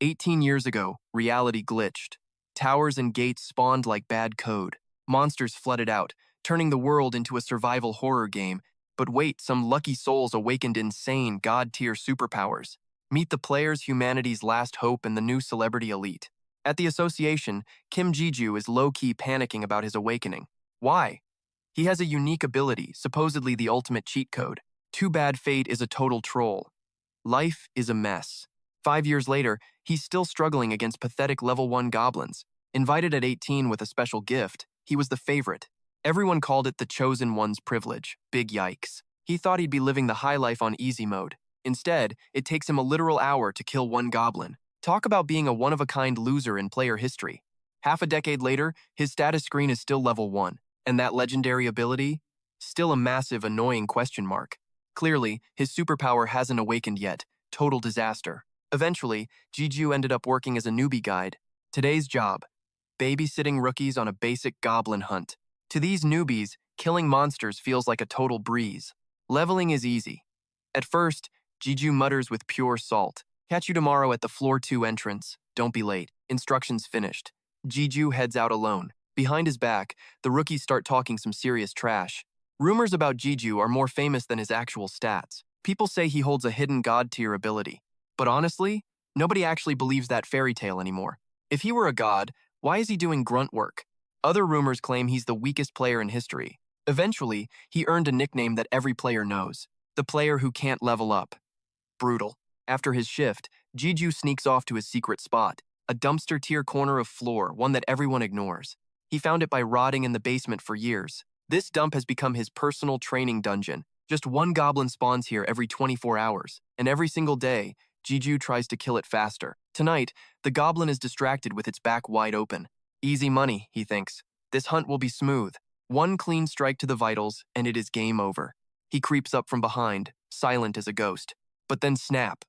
18 years ago, reality glitched. Towers and gates spawned like bad code. Monsters flooded out, turning the world into a survival horror game. But wait, some lucky souls awakened insane god-tier superpowers. Meet the players, humanity's last hope, and the new celebrity elite. At the association, Kim Jiju is low-key panicking about his awakening. Why? He has a unique ability, supposedly the ultimate cheat code. Too bad fate is a total troll. Life is a mess. 5 years later, he's still struggling against pathetic level 1 goblins. Invited at 18 with a special gift, he was the favorite. Everyone called it the chosen one's privilege. Big yikes. He thought he'd be living the high life on easy mode. Instead, it takes him a literal hour to kill one goblin. Talk about being a one-of-a-kind loser in player history. Half a decade later, his status screen is still level 1. And that legendary ability? Still a massive, annoying question mark. Clearly, his superpower hasn't awakened yet. Total disaster. Eventually, Jiju ended up working as a newbie guide. Today's job: babysitting rookies on a basic goblin hunt. To these newbies, killing monsters feels like a total breeze. Leveling is easy. At first, Jiju mutters with pure salt. Catch you tomorrow at the floor 2 entrance. Don't be late. Instructions finished. Jiju heads out alone. Behind his back, the rookies start talking some serious trash. Rumors about Jiju are more famous than his actual stats. People say he holds a hidden god-tier ability. But honestly, nobody actually believes that fairy tale anymore. If he were a god, why is he doing grunt work? Other rumors claim he's the weakest player in history. Eventually, he earned a nickname that every player knows: the player who can't level up. Brutal. After his shift, Jiju sneaks off to his secret spot, a dumpster-tier corner of floor, one that everyone ignores. He found it by rotting in the basement for years. This dump has become his personal training dungeon. Just one goblin spawns here every 24 hours, and every single day, Jiju tries to kill it faster. Tonight, the goblin is distracted with its back wide open. Easy money, he thinks. This hunt will be smooth. One clean strike to the vitals, and it is game over. He creeps up from behind, silent as a ghost. But then snap.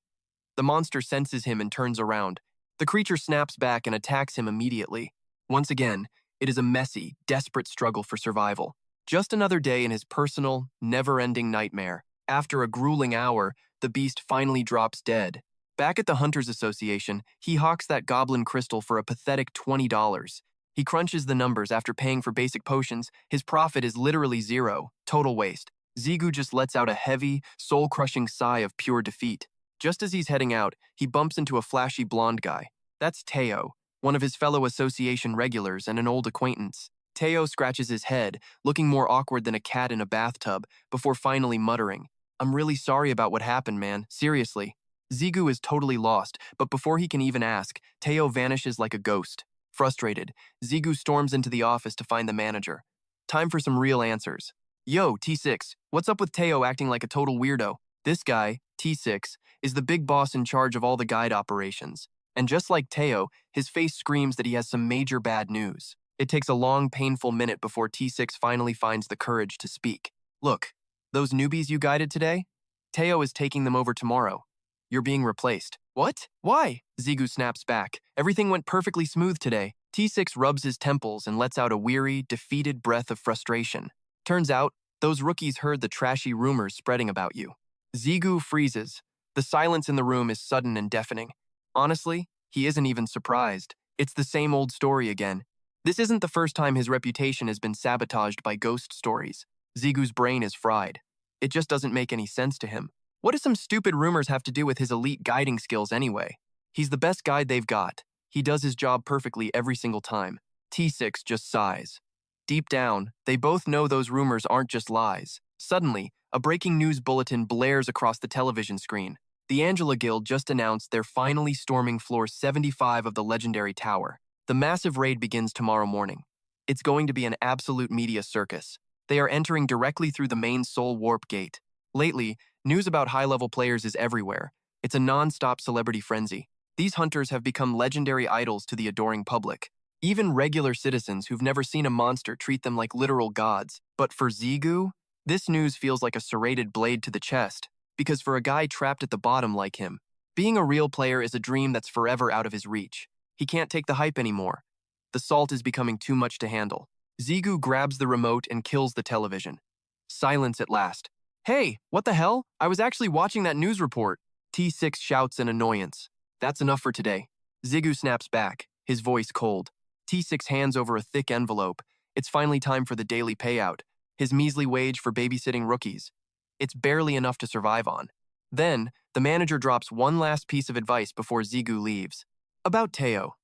The monster senses him and turns around. The creature snaps back and attacks him immediately. Once again, it is a messy, desperate struggle for survival. Just another day in his personal, never-ending nightmare. After a grueling hour, the beast finally drops dead. Back at the Hunters Association, he hawks that goblin crystal for a pathetic $20. He crunches the numbers after paying for basic potions. His profit is literally zero. Total waste. Zigu just lets out a heavy, soul-crushing sigh of pure defeat. Just as he's heading out, he bumps into a flashy blonde guy. That's Teo, one of his fellow association regulars and an old acquaintance. Teo scratches his head, looking more awkward than a cat in a bathtub, before finally muttering, "I'm really sorry about what happened, man. Seriously." Zigu is totally lost, but before he can even ask, Teo vanishes like a ghost. Frustrated, Zigu storms into the office to find the manager. Time for some real answers. "Yo, T6, what's up with Teo acting like a total weirdo?" This guy, T6, is the big boss in charge of all the guide operations. And just like Teo, his face screams that he has some major bad news. It takes a long, painful minute before T6 finally finds the courage to speak. "Look, those newbies you guided today? Teo is taking them over tomorrow. You're being replaced." "What? Why?" Zigu snaps back. "Everything went perfectly smooth today." T6 rubs his temples and lets out a weary, defeated breath of frustration. "Turns out, those rookies heard the trashy rumors spreading about you." Zigu freezes. The silence in the room is sudden and deafening. Honestly, he isn't even surprised. It's the same old story again. This isn't the first time his reputation has been sabotaged by ghost stories. Zigu's brain is fried. It just doesn't make any sense to him. What do some stupid rumors have to do with his elite guiding skills anyway? He's the best guide they've got. He does his job perfectly every single time. T6 just sighs. Deep down, they both know those rumors aren't just lies. Suddenly, a breaking news bulletin blares across the television screen. The Angela Guild just announced they're finally storming floor 75 of the legendary tower. The massive raid begins tomorrow morning. It's going to be an absolute media circus. They are entering directly through the main Soul Warp gate. Lately, news about high-level players is everywhere. It's a non-stop celebrity frenzy. These hunters have become legendary idols to the adoring public. Even regular citizens who've never seen a monster treat them like literal gods. But for Zigu, this news feels like a serrated blade to the chest, because for a guy trapped at the bottom like him, being a real player is a dream that's forever out of his reach. He can't take the hype anymore. The salt is becoming too much to handle. Zigu grabs the remote and kills the television. Silence at last. "Hey, what the hell? I was actually watching that news report." T6 shouts in annoyance. "That's enough for today. Zigu snaps back, his voice cold. T6 hands over a thick envelope. It's finally time for the daily payout, his measly wage for babysitting rookies. It's barely enough to survive on. Then, the manager drops one last piece of advice before Zigu leaves. About Teo.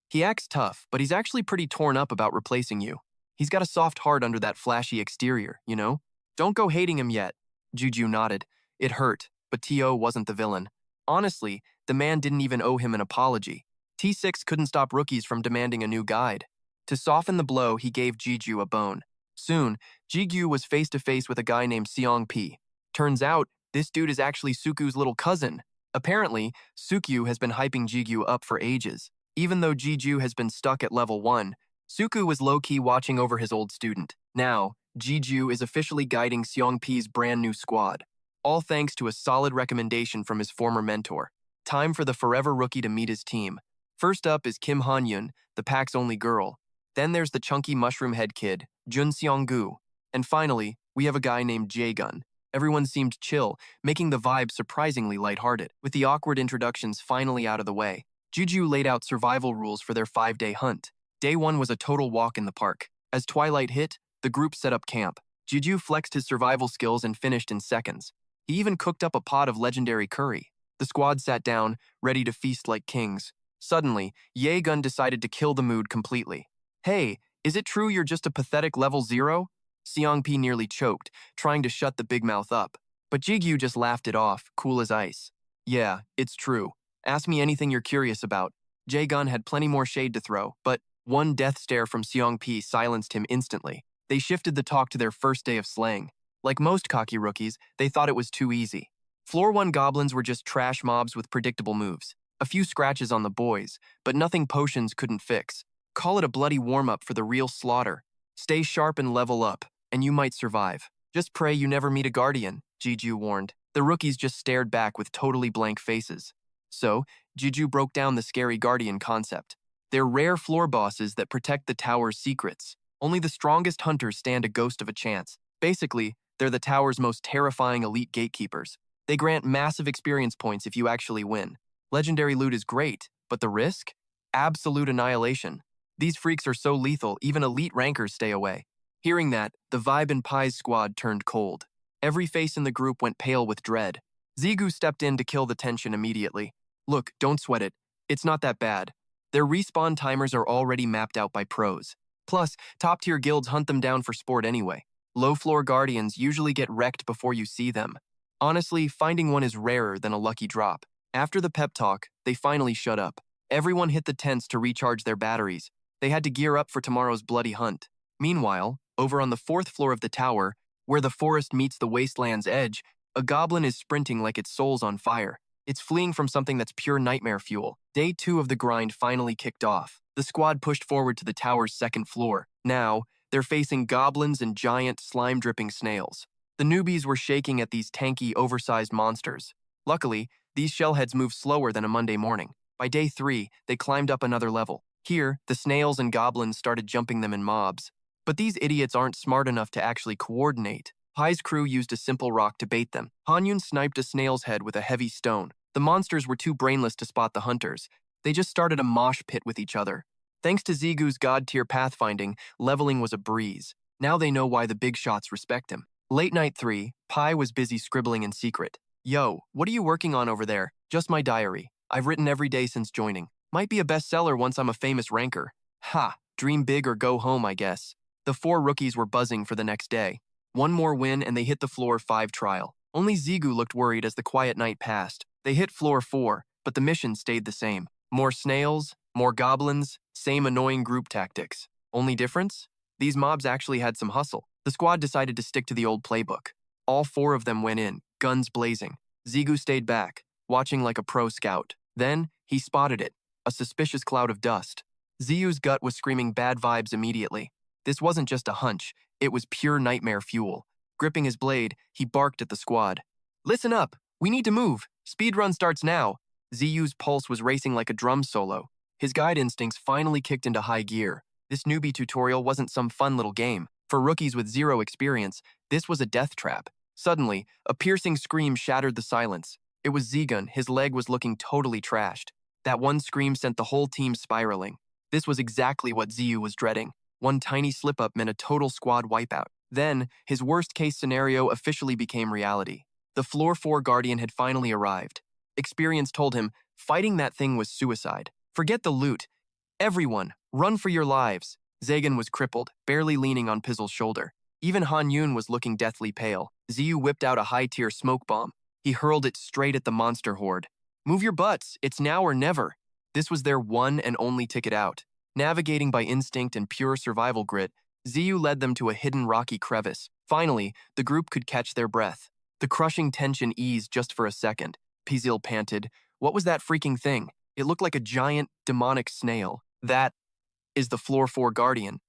He acts tough, but he's actually pretty torn up about replacing you. He's got a soft heart under that flashy exterior, you know? Don't go hating him yet. Juju nodded. It hurt, but Teo wasn't the villain. Honestly, the man didn't even owe him an apology. T6 couldn't stop rookies from demanding a new guide. To soften the blow, he gave Jiju a bone. Soon, Jigyu was face to face with a guy named Seong Pi. Turns out, this dude is actually Suku's little cousin. Apparently, Sukyu has been hyping Jigyu up for ages. Even though Jiju has been stuck at level 1, Suku was low-key watching over his old student. Now, Jiju is officially guiding Seong Pi's brand new squad. All thanks to a solid recommendation from his former mentor. Time for the forever rookie to meet his team. First up is Kim Han-yun, the pack's only girl. Then there's the chunky mushroom head kid, Jun Seong-gu. And finally, we have a guy named Jae-gun. Everyone seemed chill, making the vibe surprisingly lighthearted. With the awkward introductions finally out of the way, Juju laid out survival rules for their 5-day hunt. Day 1 was a total walk in the park. As twilight hit, the group set up camp. Juju flexed his survival skills and finished in seconds. He even cooked up a pot of legendary curry. The squad sat down, ready to feast like kings. Suddenly, Jae-gun decided to kill the mood completely. Hey, is it true you're just a pathetic level 0? Seong-pi nearly choked, trying to shut the big mouth up. But Jigyu just laughed it off, cool as ice. Yeah, it's true. Ask me anything you're curious about. Jae-gun had plenty more shade to throw, but one death stare from Seong-pi silenced him instantly. They shifted the talk to their first day of slaying. Like most cocky rookies, they thought it was too easy. Floor 1 goblins were just trash mobs with predictable moves. A few scratches on the boys, but nothing potions couldn't fix. Call it a bloody warm-up for the real slaughter. Stay sharp and level up, and you might survive. Just pray you never meet a guardian, Jiju warned. The rookies just stared back with totally blank faces. So, Jiju broke down the scary guardian concept. They're rare floor bosses that protect the tower's secrets. Only the strongest hunters stand a ghost of a chance. Basically, they're the tower's most terrifying elite gatekeepers. They grant massive experience points if you actually win. Legendary loot is great, but the risk? Absolute annihilation. These freaks are so lethal, even elite rankers stay away. Hearing that, the vibe in Pai's squad turned cold. Every face in the group went pale with dread. Zigu stepped in to kill the tension immediately. Look, don't sweat it. It's not that bad. Their respawn timers are already mapped out by pros. Plus, top-tier guilds hunt them down for sport anyway. Low-floor guardians usually get wrecked before you see them. Honestly, finding one is rarer than a lucky drop. After the pep talk, they finally shut up. Everyone hit the tents to recharge their batteries. They had to gear up for tomorrow's bloody hunt. Meanwhile, over on the 4th floor of the tower, where the forest meets the wasteland's edge, a goblin is sprinting like its soul's on fire. It's fleeing from something that's pure nightmare fuel. Day 2 of the grind finally kicked off. The squad pushed forward to the tower's 2nd floor. Now, they're facing goblins and giant, slime-dripping snails. The newbies were shaking at these tanky, oversized monsters. Luckily, these shellheads move slower than a Monday morning. By day 3, they climbed up another level. Here, the snails and goblins started jumping them in mobs. But these idiots aren't smart enough to actually coordinate. Pai's crew used a simple rock to bait them. Han-yun sniped a snail's head with a heavy stone. The monsters were too brainless to spot the hunters. They just started a mosh pit with each other. Thanks to Zigu's god-tier pathfinding, leveling was a breeze. Now they know why the big shots respect him. Late night 3, Pai was busy scribbling in secret. Yo, what are you working on over there? Just my diary. I've written every day since joining. Might be a bestseller once I'm a famous ranker. Ha, dream big or go home, I guess. The 4 rookies were buzzing for the next day. One more win and they hit the floor 5 trial. Only Zigu looked worried as the quiet night passed. They hit floor 4, but the mission stayed the same. More snails, more goblins, same annoying group tactics. Only difference? These mobs actually had some hustle. The squad decided to stick to the old playbook. All 4 of them went in, guns blazing. Zigu stayed back, watching like a pro scout. Then, he spotted it, a suspicious cloud of dust. Ziyu's gut was screaming bad vibes immediately. This wasn't just a hunch, it was pure nightmare fuel. Gripping his blade, he barked at the squad. Listen up, we need to move. Speedrun starts now. Ziyu's pulse was racing like a drum solo. His guide instincts finally kicked into high gear. This newbie tutorial wasn't some fun little game. For rookies with 0 experience, this was a death trap. Suddenly, a piercing scream shattered the silence. It was Zigun, his leg was looking totally trashed. That one scream sent the whole team spiraling. This was exactly what Ziyu was dreading. One tiny slip-up meant a total squad wipeout. Then, his worst-case scenario officially became reality. The Floor 4 Guardian had finally arrived. Experience told him fighting that thing was suicide. Forget the loot. Everyone, run for your lives. Zagan was crippled, barely leaning on Pizzle's shoulder. Even Han Yun was looking deathly pale. Ziyu whipped out a high-tier smoke bomb. He hurled it straight at the monster horde. Move your butts, it's now or never. This was their one and only ticket out. Navigating by instinct and pure survival grit, Ziyu led them to a hidden rocky crevice. Finally, the group could catch their breath. The crushing tension eased just for a second. Pizzle panted, "What was that freaking thing? It looked like a giant, demonic snail." "That is the Floor 4 Guardian,"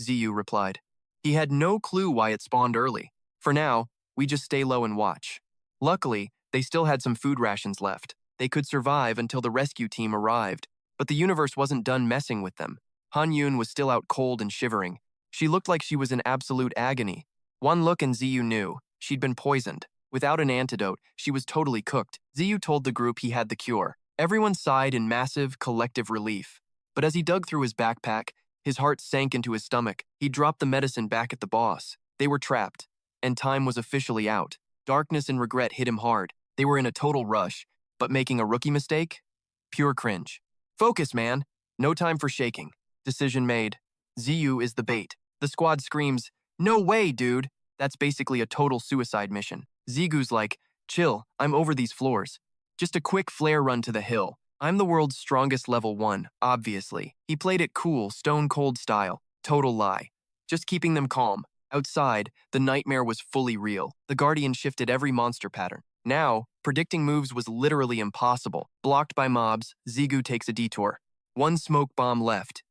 Ziyu replied. He had no clue why it spawned early. For now, we just stay low and watch. Luckily, they still had some food rations left. They could survive until the rescue team arrived, but the universe wasn't done messing with them. Han Yun was still out cold and shivering. She looked like she was in absolute agony. One look and Ziyu knew. She'd been poisoned. Without an antidote, she was totally cooked. Ziyu told the group he had the cure. Everyone sighed in massive, collective relief. But as he dug through his backpack, his heart sank into his stomach. He dropped the medicine back at the boss. They were trapped, and time was officially out. Darkness and regret hit him hard. They were in a total rush, but making a rookie mistake? Pure cringe. Focus, man. No time for shaking. Decision made. Ziyu is the bait. The squad screams, "No way, dude!" That's basically a total suicide mission. Zigu's like, "Chill, I'm over these floors. Just a quick flare run to the hill. I'm the world's strongest level 1, obviously." He played it cool, stone-cold style. Total lie. Just keeping them calm. Outside, the nightmare was fully real. The Guardian shifted every monster pattern. Now, predicting moves was literally impossible. Blocked by mobs, Zigu takes a detour. One smoke bomb left.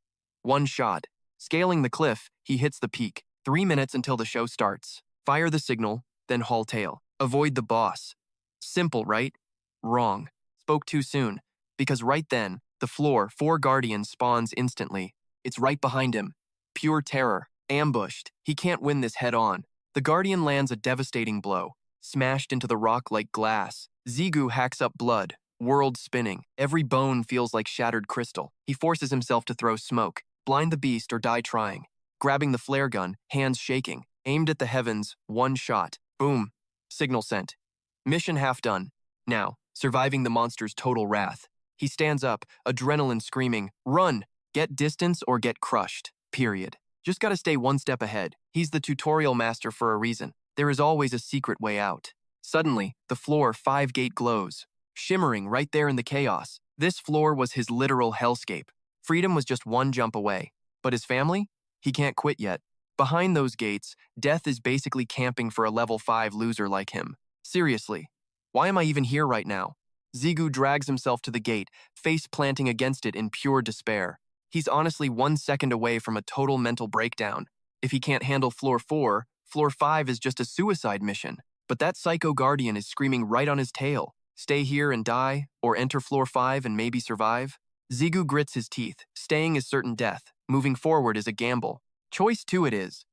One shot. Scaling the cliff, he hits the peak. 3 minutes until the show starts. Fire the signal, then haul tail. Avoid the boss. Simple, right? Wrong. Spoke too soon. Because right then, the Floor 4 Guardian spawns instantly. It's right behind him. Pure terror. Ambushed. He can't win this head on. The Guardian lands a devastating blow. Smashed into the rock like glass. Zigu hacks up blood. World spinning. Every bone feels like shattered crystal. He forces himself to throw smoke. Blind the beast or die trying. Grabbing the flare gun, hands shaking. Aimed at the heavens, one shot. Boom. Signal sent. Mission half done. Now, surviving the monster's total wrath. He stands up, adrenaline screaming, "Run! Get distance or get crushed. Period. Just gotta stay one step ahead. He's the tutorial master for a reason. There is always a secret way out." Suddenly, the Floor 5 gate glows, shimmering right there in the chaos. This floor was his literal hellscape. Freedom was just one jump away. But his family? He can't quit yet. Behind those gates, death is basically camping for a level 5 loser like him. Seriously, why am I even here right now? Zigu drags himself to the gate, face planting against it in pure despair. He's honestly 1 second away from a total mental breakdown. If he can't handle Floor 4, Floor 5 is just a suicide mission. But that Psycho Guardian is screaming right on his tail. Stay here and die, or enter Floor 5 and maybe survive? Zigu grits his teeth. Staying is certain death. Moving forward is a gamble. Choice 2 it is.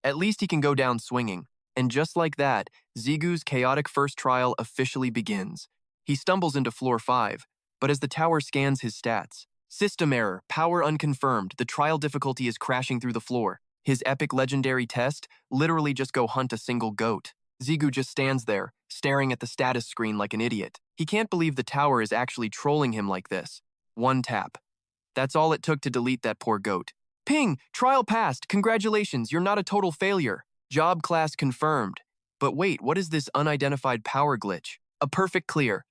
At least he can go down swinging. And just like that, Zigu's chaotic first trial officially begins. He stumbles into Floor 5, but as the tower scans his stats, system error, power unconfirmed, the trial difficulty is crashing through the floor. His epic legendary test, literally just go hunt a single goat. Zigu just stands there, staring at the status screen like an idiot. He can't believe the tower is actually trolling him like this. One tap. That's all it took to delete that poor goat. Ping! Trial passed! Congratulations, you're not a total failure. Job class confirmed. But wait, what is this unidentified power glitch? A perfect clear.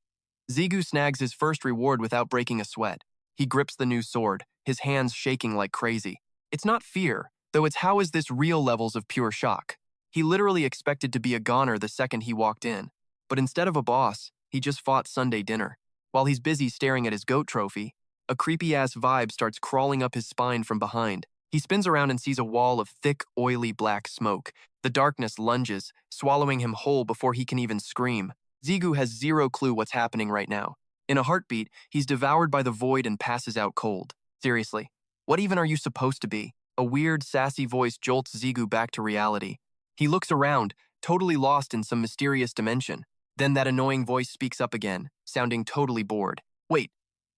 Zigu snags his first reward without breaking a sweat. He grips the new sword, his hands shaking like crazy. It's not fear, though it's how is this real levels of pure shock. He literally expected to be a goner the second he walked in. But instead of a boss, he just fought Sunday dinner. While he's busy staring at his goat trophy, a creepy-ass vibe starts crawling up his spine from behind. He spins around and sees a wall of thick, oily black smoke. The darkness lunges, swallowing him whole before he can even scream. Zigu has zero clue what's happening right now. In a heartbeat, he's devoured by the void and passes out cold. Seriously, what even are you supposed to be? A weird, sassy voice jolts Zigu back to reality. He looks around, totally lost in some mysterious dimension. Then that annoying voice speaks up again, sounding totally bored. Wait,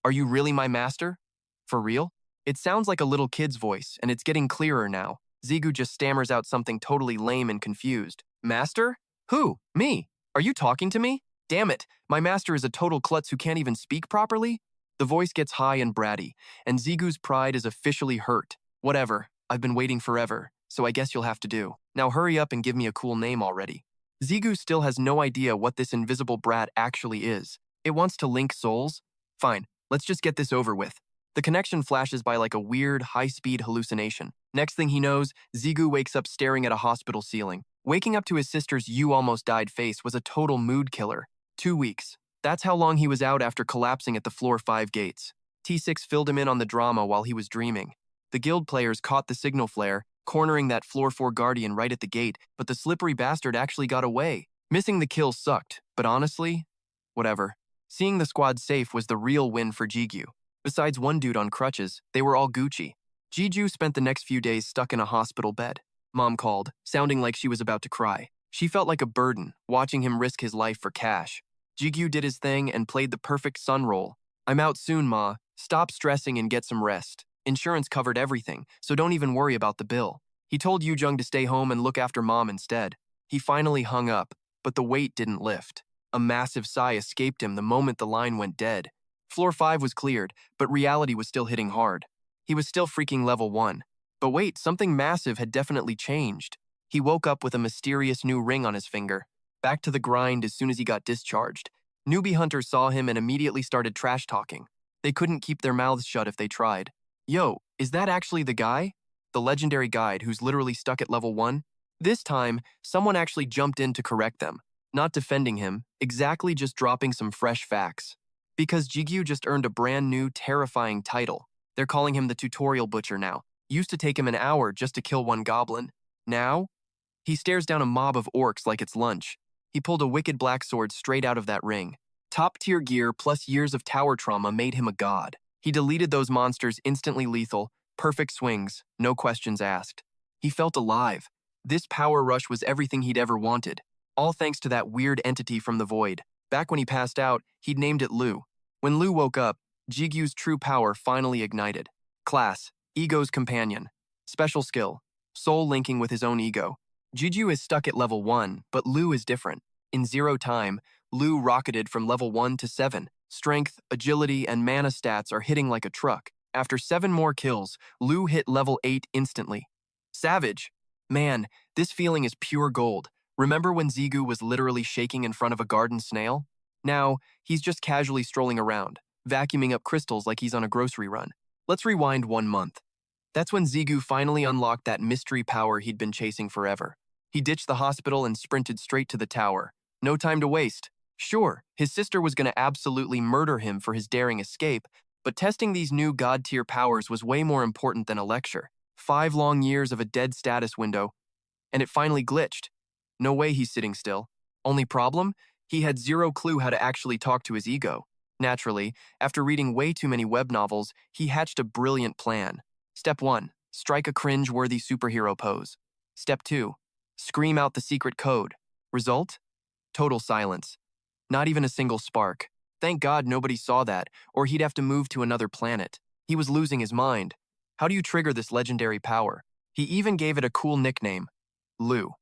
Are you really my master? For real? It sounds like a little kid's voice, and it's getting clearer now. Zigu just stammers out something totally lame and confused. Master? Who? Me? Are you talking to me? Damn it, my master is a total klutz who can't even speak properly? The voice gets high and bratty, and Zigu's pride is officially hurt. Whatever, I've been waiting forever, so I guess you'll have to do. Now hurry up and give me a cool name already. Zigu still has no idea what this invisible brat actually is. It wants to link souls? Fine, let's just get this over with. The connection flashes by like a weird, high-speed hallucination. Next thing he knows, Zigu wakes up staring at a hospital ceiling. Waking up to his sister's "you almost died" face was a total mood killer. 2 weeks. That's how long he was out after collapsing at the floor 5 gates. T6 filled him in on the drama while he was dreaming. The guild players caught the signal flare, cornering that floor 4 guardian right at the gate, but the slippery bastard actually got away. Missing the kill sucked, but honestly, whatever. Seeing the squad safe was the real win for Jigyu. Besides one dude on crutches, they were all Gucci. Jiju spent the next few days stuck in a hospital bed. Mom called, sounding like she was about to cry. She felt like a burden, watching him risk his life for cash. Jigyu did his thing and played the perfect son role. I'm out soon, Ma. Stop stressing and get some rest. Insurance covered everything, so don't even worry about the bill. He told Yujung to stay home and look after Mom instead. He finally hung up, but the weight didn't lift. A massive sigh escaped him the moment the line went dead. Floor 5 was cleared, but reality was still hitting hard. He was still freaking level 1. But wait, something massive had definitely changed. He woke up with a mysterious new ring on his finger. Back to the grind as soon as he got discharged. Newbie hunters saw him and immediately started trash talking. They couldn't keep their mouths shut if they tried. Yo, is that actually the guy? The legendary guide who's literally stuck at level 1? This time, someone actually jumped in to correct them. Not defending him, exactly just dropping some fresh facts. Because Jigyu just earned a brand new, terrifying title. They're calling him the Tutorial Butcher now. Used to take him an hour just to kill one goblin. Now, he stares down a mob of orcs like it's lunch. He pulled a wicked black sword straight out of that ring. Top-tier gear plus years of tower trauma made him a god. He deleted those monsters instantly lethal, perfect swings, no questions asked. He felt alive. This power rush was everything he'd ever wanted. All thanks to that weird entity from the void. Back when he passed out, he'd named it Lu. When Lu woke up, Jigyu's true power finally ignited. Class, Ego's Companion. Special skill, soul linking with his own ego. Jigyu is stuck at level 1, but Lu is different. In 0 time, Lu rocketed from level 1 to 7. Strength, agility, and mana stats are hitting like a truck. After 7 more kills, Lu hit level 8 instantly. Savage. Man, this feeling is pure gold. Remember when Zigu was literally shaking in front of a garden snail? Now, he's just casually strolling around, vacuuming up crystals like he's on a grocery run. Let's rewind 1 month. That's when Zigu finally unlocked that mystery power he'd been chasing forever. He ditched the hospital and sprinted straight to the tower. No time to waste. Sure, his sister was going to absolutely murder him for his daring escape, but testing these new god-tier powers was way more important than a lecture. 5 long years of a dead status window, and it finally glitched. No way he's sitting still. Only problem? He had 0 clue how to actually talk to his ego. Naturally, after reading way too many web novels, he hatched a brilliant plan. Step 1. Strike a cringe-worthy superhero pose. Step 2. Scream out the secret code. Result? Total silence. Not even a single spark. Thank God nobody saw that, or he'd have to move to another planet. He was losing his mind. How do you trigger this legendary power? He even gave it a cool nickname. Lu.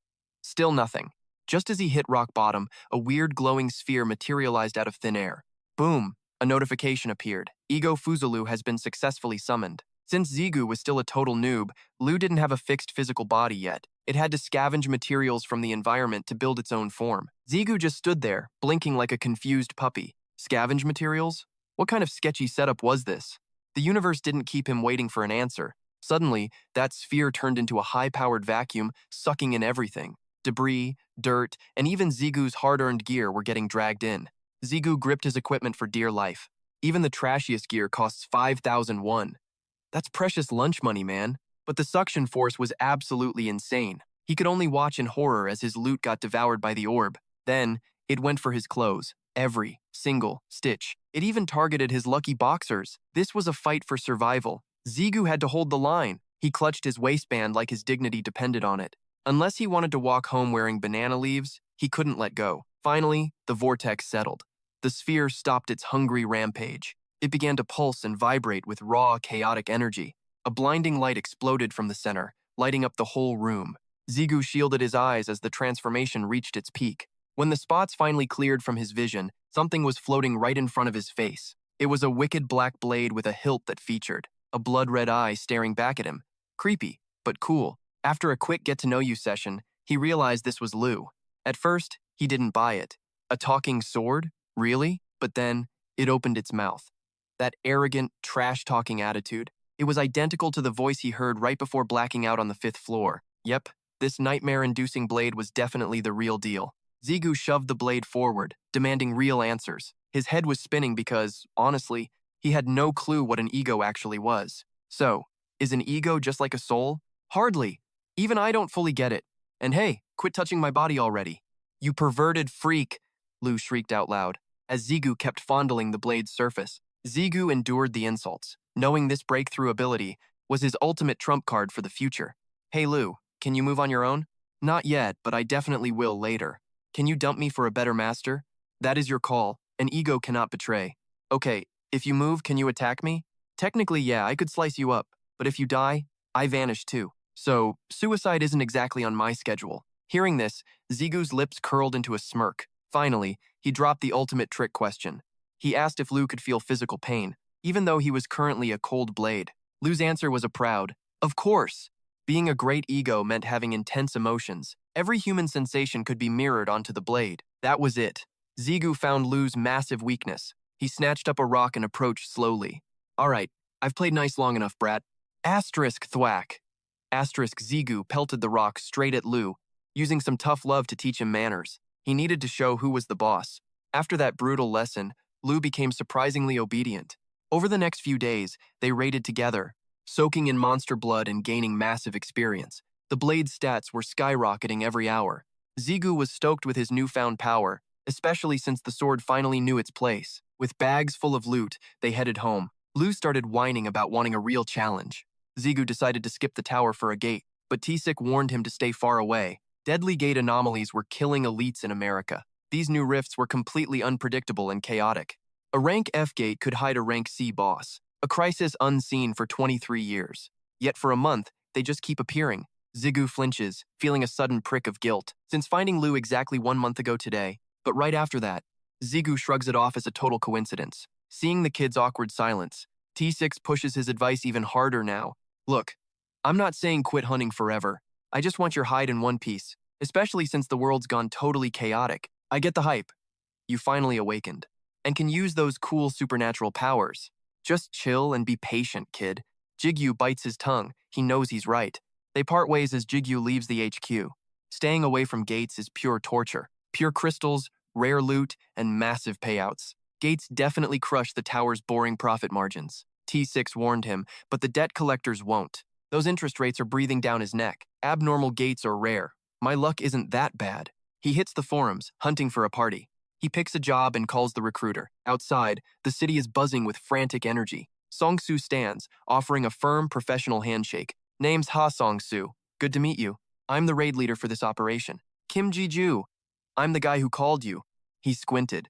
Still nothing. Just as he hit rock bottom, a weird glowing sphere materialized out of thin air. Boom! A notification appeared. Ego Fuzulu has been successfully summoned. Since Zigu was still a total noob, Lu didn't have a fixed physical body yet. It had to scavenge materials from the environment to build its own form. Zigu just stood there, blinking like a confused puppy. Scavenge materials? What kind of sketchy setup was this? The universe didn't keep him waiting for an answer. Suddenly, that sphere turned into a high-powered vacuum, sucking in everything. Debris, dirt, and even Zigu's hard-earned gear were getting dragged in. Zigu gripped his equipment for dear life. Even the trashiest gear costs 5,001. That's precious lunch money, man. But the suction force was absolutely insane. He could only watch in horror as his loot got devoured by the orb. Then, it went for his clothes. Every single stitch. It even targeted his lucky boxers. This was a fight for survival. Zigu had to hold the line. He clutched his waistband like his dignity depended on it. Unless he wanted to walk home wearing banana leaves, he couldn't let go. Finally, the vortex settled. The sphere stopped its hungry rampage. It began to pulse and vibrate with raw, chaotic energy. A blinding light exploded from the center, lighting up the whole room. Zigu shielded his eyes as the transformation reached its peak. When the spots finally cleared from his vision, something was floating right in front of his face. It was a wicked black blade with a hilt that featured a blood-red eye staring back at him. Creepy, but cool. After a quick get-to-know-you session, he realized this was Lu. At first, he didn't buy it. A talking sword? Really? But then, it opened its mouth. That arrogant, trash-talking attitude. It was identical to the voice he heard right before blacking out on the 5th floor. Yep, this nightmare-inducing blade was definitely the real deal. Zigu shoved the blade forward, demanding real answers. His head was spinning because, honestly, he had no clue what an ego actually was. So, is an ego just like a soul? Hardly. Even I don't fully get it. And hey, quit touching my body already. You perverted freak, Lu shrieked out loud, as Zigu kept fondling the blade's surface. Zigu endured the insults, knowing this breakthrough ability was his ultimate trump card for the future. Hey Lu, can you move on your own? Not yet, but I definitely will later. Can you dump me for a better master? That is your call. An ego cannot betray. Okay, if you move, can you attack me? Technically, yeah, I could slice you up, but if you die, I vanish too. So, suicide isn't exactly on my schedule. Hearing this, Zigu's lips curled into a smirk. Finally, he dropped the ultimate trick question. He asked if Lu could feel physical pain, even though he was currently a cold blade. Lu's answer was a proud, "Of course." Being a great ego meant having intense emotions. Every human sensation could be mirrored onto the blade. That was it. Zigu found Lu's massive weakness. He snatched up a rock and approached slowly. All right, I've played nice long enough, brat. Asterisk thwack. Asterisk Zigu pelted the rock straight at Lu, using some tough love to teach him manners. He needed to show who was the boss. After that brutal lesson, Lu became surprisingly obedient. Over the next few days, they raided together, soaking in monster blood and gaining massive experience. The blade's stats were skyrocketing every hour. Zigu was stoked with his newfound power, especially since the sword finally knew its place. With bags full of loot, they headed home. Lu started whining about wanting a real challenge. Zigu decided to skip the tower for a gate, but Tsik warned him to stay far away. Deadly gate anomalies were killing elites in America. These new rifts were completely unpredictable and chaotic. A rank F gate could hide a rank C boss, a crisis unseen for 23 years. Yet for a month, they just keep appearing. Zigu flinches, feeling a sudden prick of guilt, since finding Lu exactly 1 month ago today. But right after that, Zigu shrugs it off as a total coincidence. Seeing the kid's awkward silence, T6 pushes his advice even harder now. Look, I'm not saying quit hunting forever. I just want your hide in one piece, especially since the world's gone totally chaotic. I get the hype. You finally awakened, and can use those cool supernatural powers. Just chill and be patient, kid. Jigyu bites his tongue. He knows he's right. They part ways as Jigyu leaves the HQ. Staying away from Gates is pure torture. Pure crystals, rare loot, and massive payouts. Gates definitely crushed the tower's boring profit margins. T6 warned him, but the debt collectors won't. Those interest rates are breathing down his neck. Abnormal Gates are rare. My luck isn't that bad. He hits the forums, hunting for a party. He picks a job and calls the recruiter. Outside, the city is buzzing with frantic energy. Song-Soo stands, offering a firm, professional handshake. Name's Ha Song-Soo. Good to meet you. I'm the raid leader for this operation. Kim Ji-Ju. I'm the guy who called you. He squinted.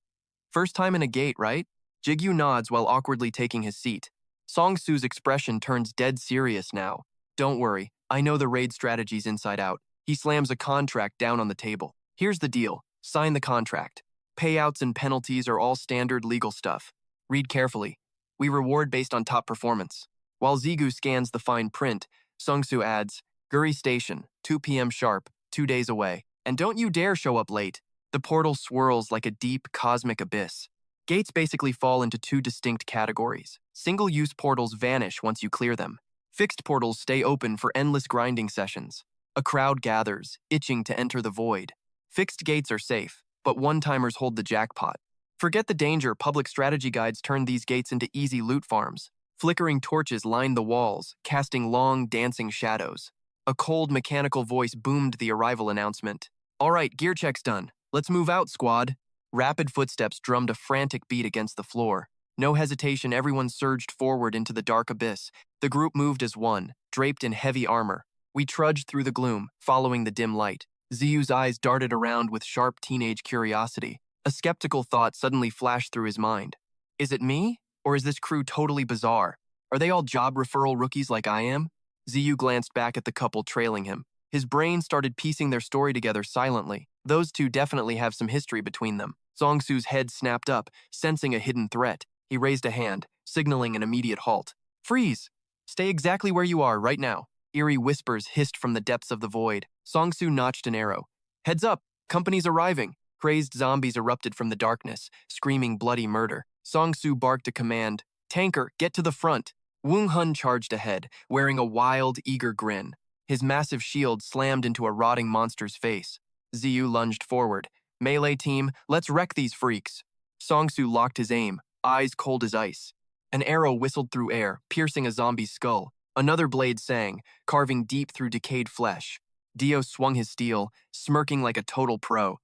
First time in a gate, right? Jigyu nods while awkwardly taking his seat. Song-Soo's expression turns dead serious now. Don't worry, I know the raid strategies inside out. He slams a contract down on the table. Here's the deal. Sign the contract. Payouts and penalties are all standard legal stuff. Read carefully. We reward based on top performance. While Zigu scans the fine print, Song-Soo adds, Guri Station, 2 p.m. sharp, 2 days away. And don't you dare show up late. The portal swirls like a deep cosmic abyss. Gates basically fall into 2 distinct categories. Single-use portals vanish once you clear them. Fixed portals stay open for endless grinding sessions. A crowd gathers, itching to enter the void. Fixed gates are safe, but one-timers hold the jackpot. Forget the danger, public strategy guides turn these gates into easy loot farms. Flickering torches lined the walls, casting long, dancing shadows. A cold, mechanical voice boomed the arrival announcement. All right, gear check's done. Let's move out, squad. Rapid footsteps drummed a frantic beat against the floor. No hesitation, everyone surged forward into the dark abyss. The group moved as one, draped in heavy armor. We trudged through the gloom, following the dim light. Ziyu's eyes darted around with sharp teenage curiosity. A skeptical thought suddenly flashed through his mind. Is it me? Or is this crew totally bizarre? Are they all job referral rookies like I am? Ziyu glanced back at the couple trailing him. His brain started piecing their story together silently. Those two definitely have some history between them. Zongsu's head snapped up, sensing a hidden threat. He raised a hand, signaling an immediate halt. Freeze! Stay exactly where you are right now. Eerie whispers hissed from the depths of the void. Zongsu notched an arrow. Heads up! Company's arriving! Crazed zombies erupted from the darkness, screaming bloody murder. Zongsu barked a command. Tanker, get to the front! Wung Hun charged ahead, wearing a wild, eager grin. His massive shield slammed into a rotting monster's face. Ziyu lunged forward. Melee team, let's wreck these freaks. Zongsu locked his aim, eyes cold as ice. An arrow whistled through air, piercing a zombie's skull. Another blade sang, carving deep through decayed flesh. Dio swung his steel, smirking like a total pro.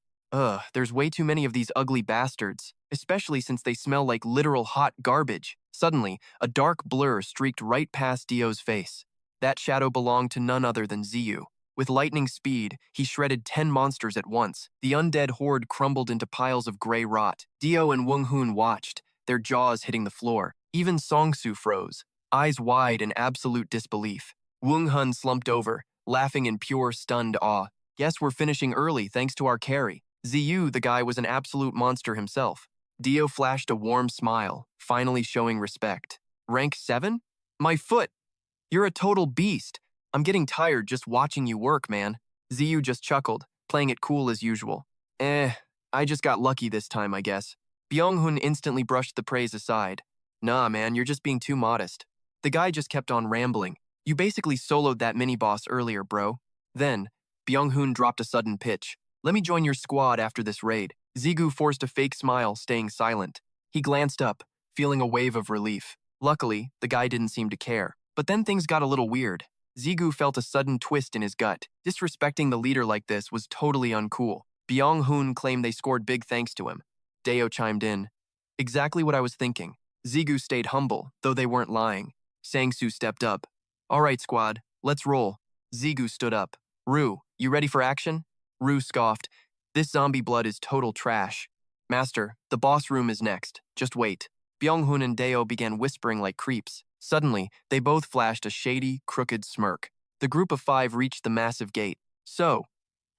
There's way too many of these ugly bastards, especially since they smell like literal hot garbage. Suddenly, a dark blur streaked right past Dio's face. That shadow belonged to none other than Ziyu. With lightning speed, he shredded 10 monsters at once. The undead horde crumbled into piles of gray rot. Dio and Wung Hun watched, their jaws hitting the floor. Even Zongsu froze, eyes wide in absolute disbelief. Wung Hun slumped over, laughing in pure stunned awe. Guess we're finishing early thanks to our carry. Ziyu, the guy, was an absolute monster himself. Dio flashed a warm smile, finally showing respect. Rank 7? My foot! You're a total beast. I'm getting tired just watching you work, man. Ziyu just chuckled, playing it cool as usual. I just got lucky this time, I guess. Byung-hun instantly brushed the praise aside. Nah, man, you're just being too modest. The guy just kept on rambling. You basically soloed that mini-boss earlier, bro. Then, Byung-hun dropped a sudden pitch. Let me join your squad after this raid. Zigu forced a fake smile, staying silent. He glanced up, feeling a wave of relief. Luckily, the guy didn't seem to care. But then things got a little weird. Zigu felt a sudden twist in his gut. Disrespecting the leader like this was totally uncool. Byung-hun claimed they scored big thanks to him. Deo chimed in. Exactly what I was thinking. Zigu stayed humble, though they weren't lying. Sangsu stepped up. All right, squad, let's roll. Zigu stood up. Rue, you ready for action? Rue scoffed. This zombie blood is total trash. Master, the boss room is next. Just wait. Byung-hun and Deo began whispering like creeps. Suddenly, they both flashed a shady, crooked smirk. The group of 5 reached the massive gate. So,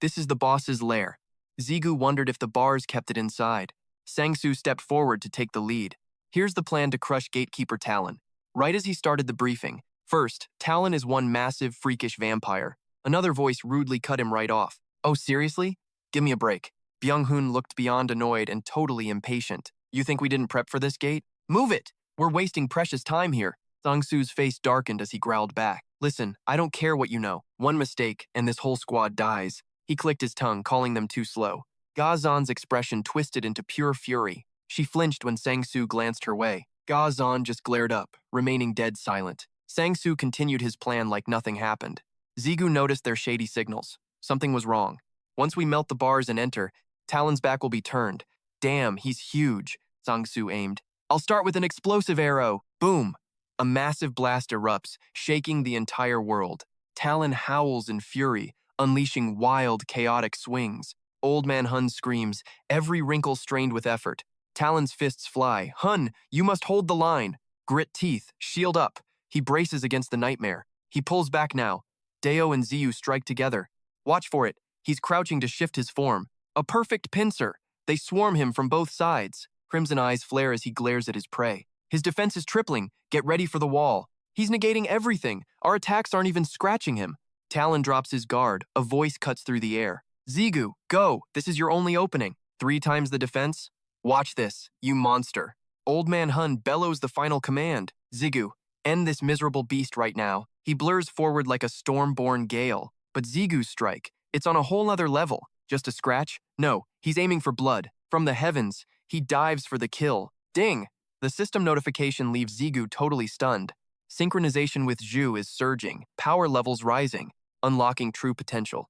this is the boss's lair. Zigu wondered if the bars kept it inside. Sangsu stepped forward to take the lead. Here's the plan to crush gatekeeper Talon. Right as he started the briefing, first, Talon is one massive, freakish vampire. Another voice rudely cut him right off. Oh, seriously? Give me a break. Byung-hun looked beyond annoyed and totally impatient. You think we didn't prep for this gate? Move it! We're wasting precious time here. Zongsu's face darkened as he growled back. Listen, I don't care what you know. One mistake, and this whole squad dies. He clicked his tongue, calling them too slow. Gazan's expression twisted into pure fury. She flinched when Sangsu glanced her way. Gazan just glared up, remaining dead silent. Sangsu continued his plan like nothing happened. Zigu noticed their shady signals. Something was wrong. Once we melt the bars and enter, Talon's back will be turned. Damn, he's huge, Zongsu aimed. I'll start with an explosive arrow. Boom! A massive blast erupts, shaking the entire world. Talon howls in fury, unleashing wild, chaotic swings. Old Man Hun screams, every wrinkle strained with effort. Talon's fists fly. Hun, you must hold the line. Grit teeth, shield up. He braces against the nightmare. He pulls back now. Deo and Ziyu strike together. Watch for it. He's crouching to shift his form. A perfect pincer. They swarm him from both sides. Crimson eyes flare as he glares at his prey. His defense is tripling. Get ready for the wall. He's negating everything. Our attacks aren't even scratching him. Talon drops his guard. A voice cuts through the air. Zigu, go. This is your only opening. 3 times the defense. Watch this, you monster. Old Man Hun bellows the final command. Zigu, end this miserable beast right now. He blurs forward like a storm-born gale. But Zigu's strike, it's on a whole other level. Just a scratch? No, he's aiming for blood. From the heavens, he dives for the kill. Ding! The system notification leaves Zigu totally stunned. Synchronization with Zhu is surging, power levels rising, unlocking true potential.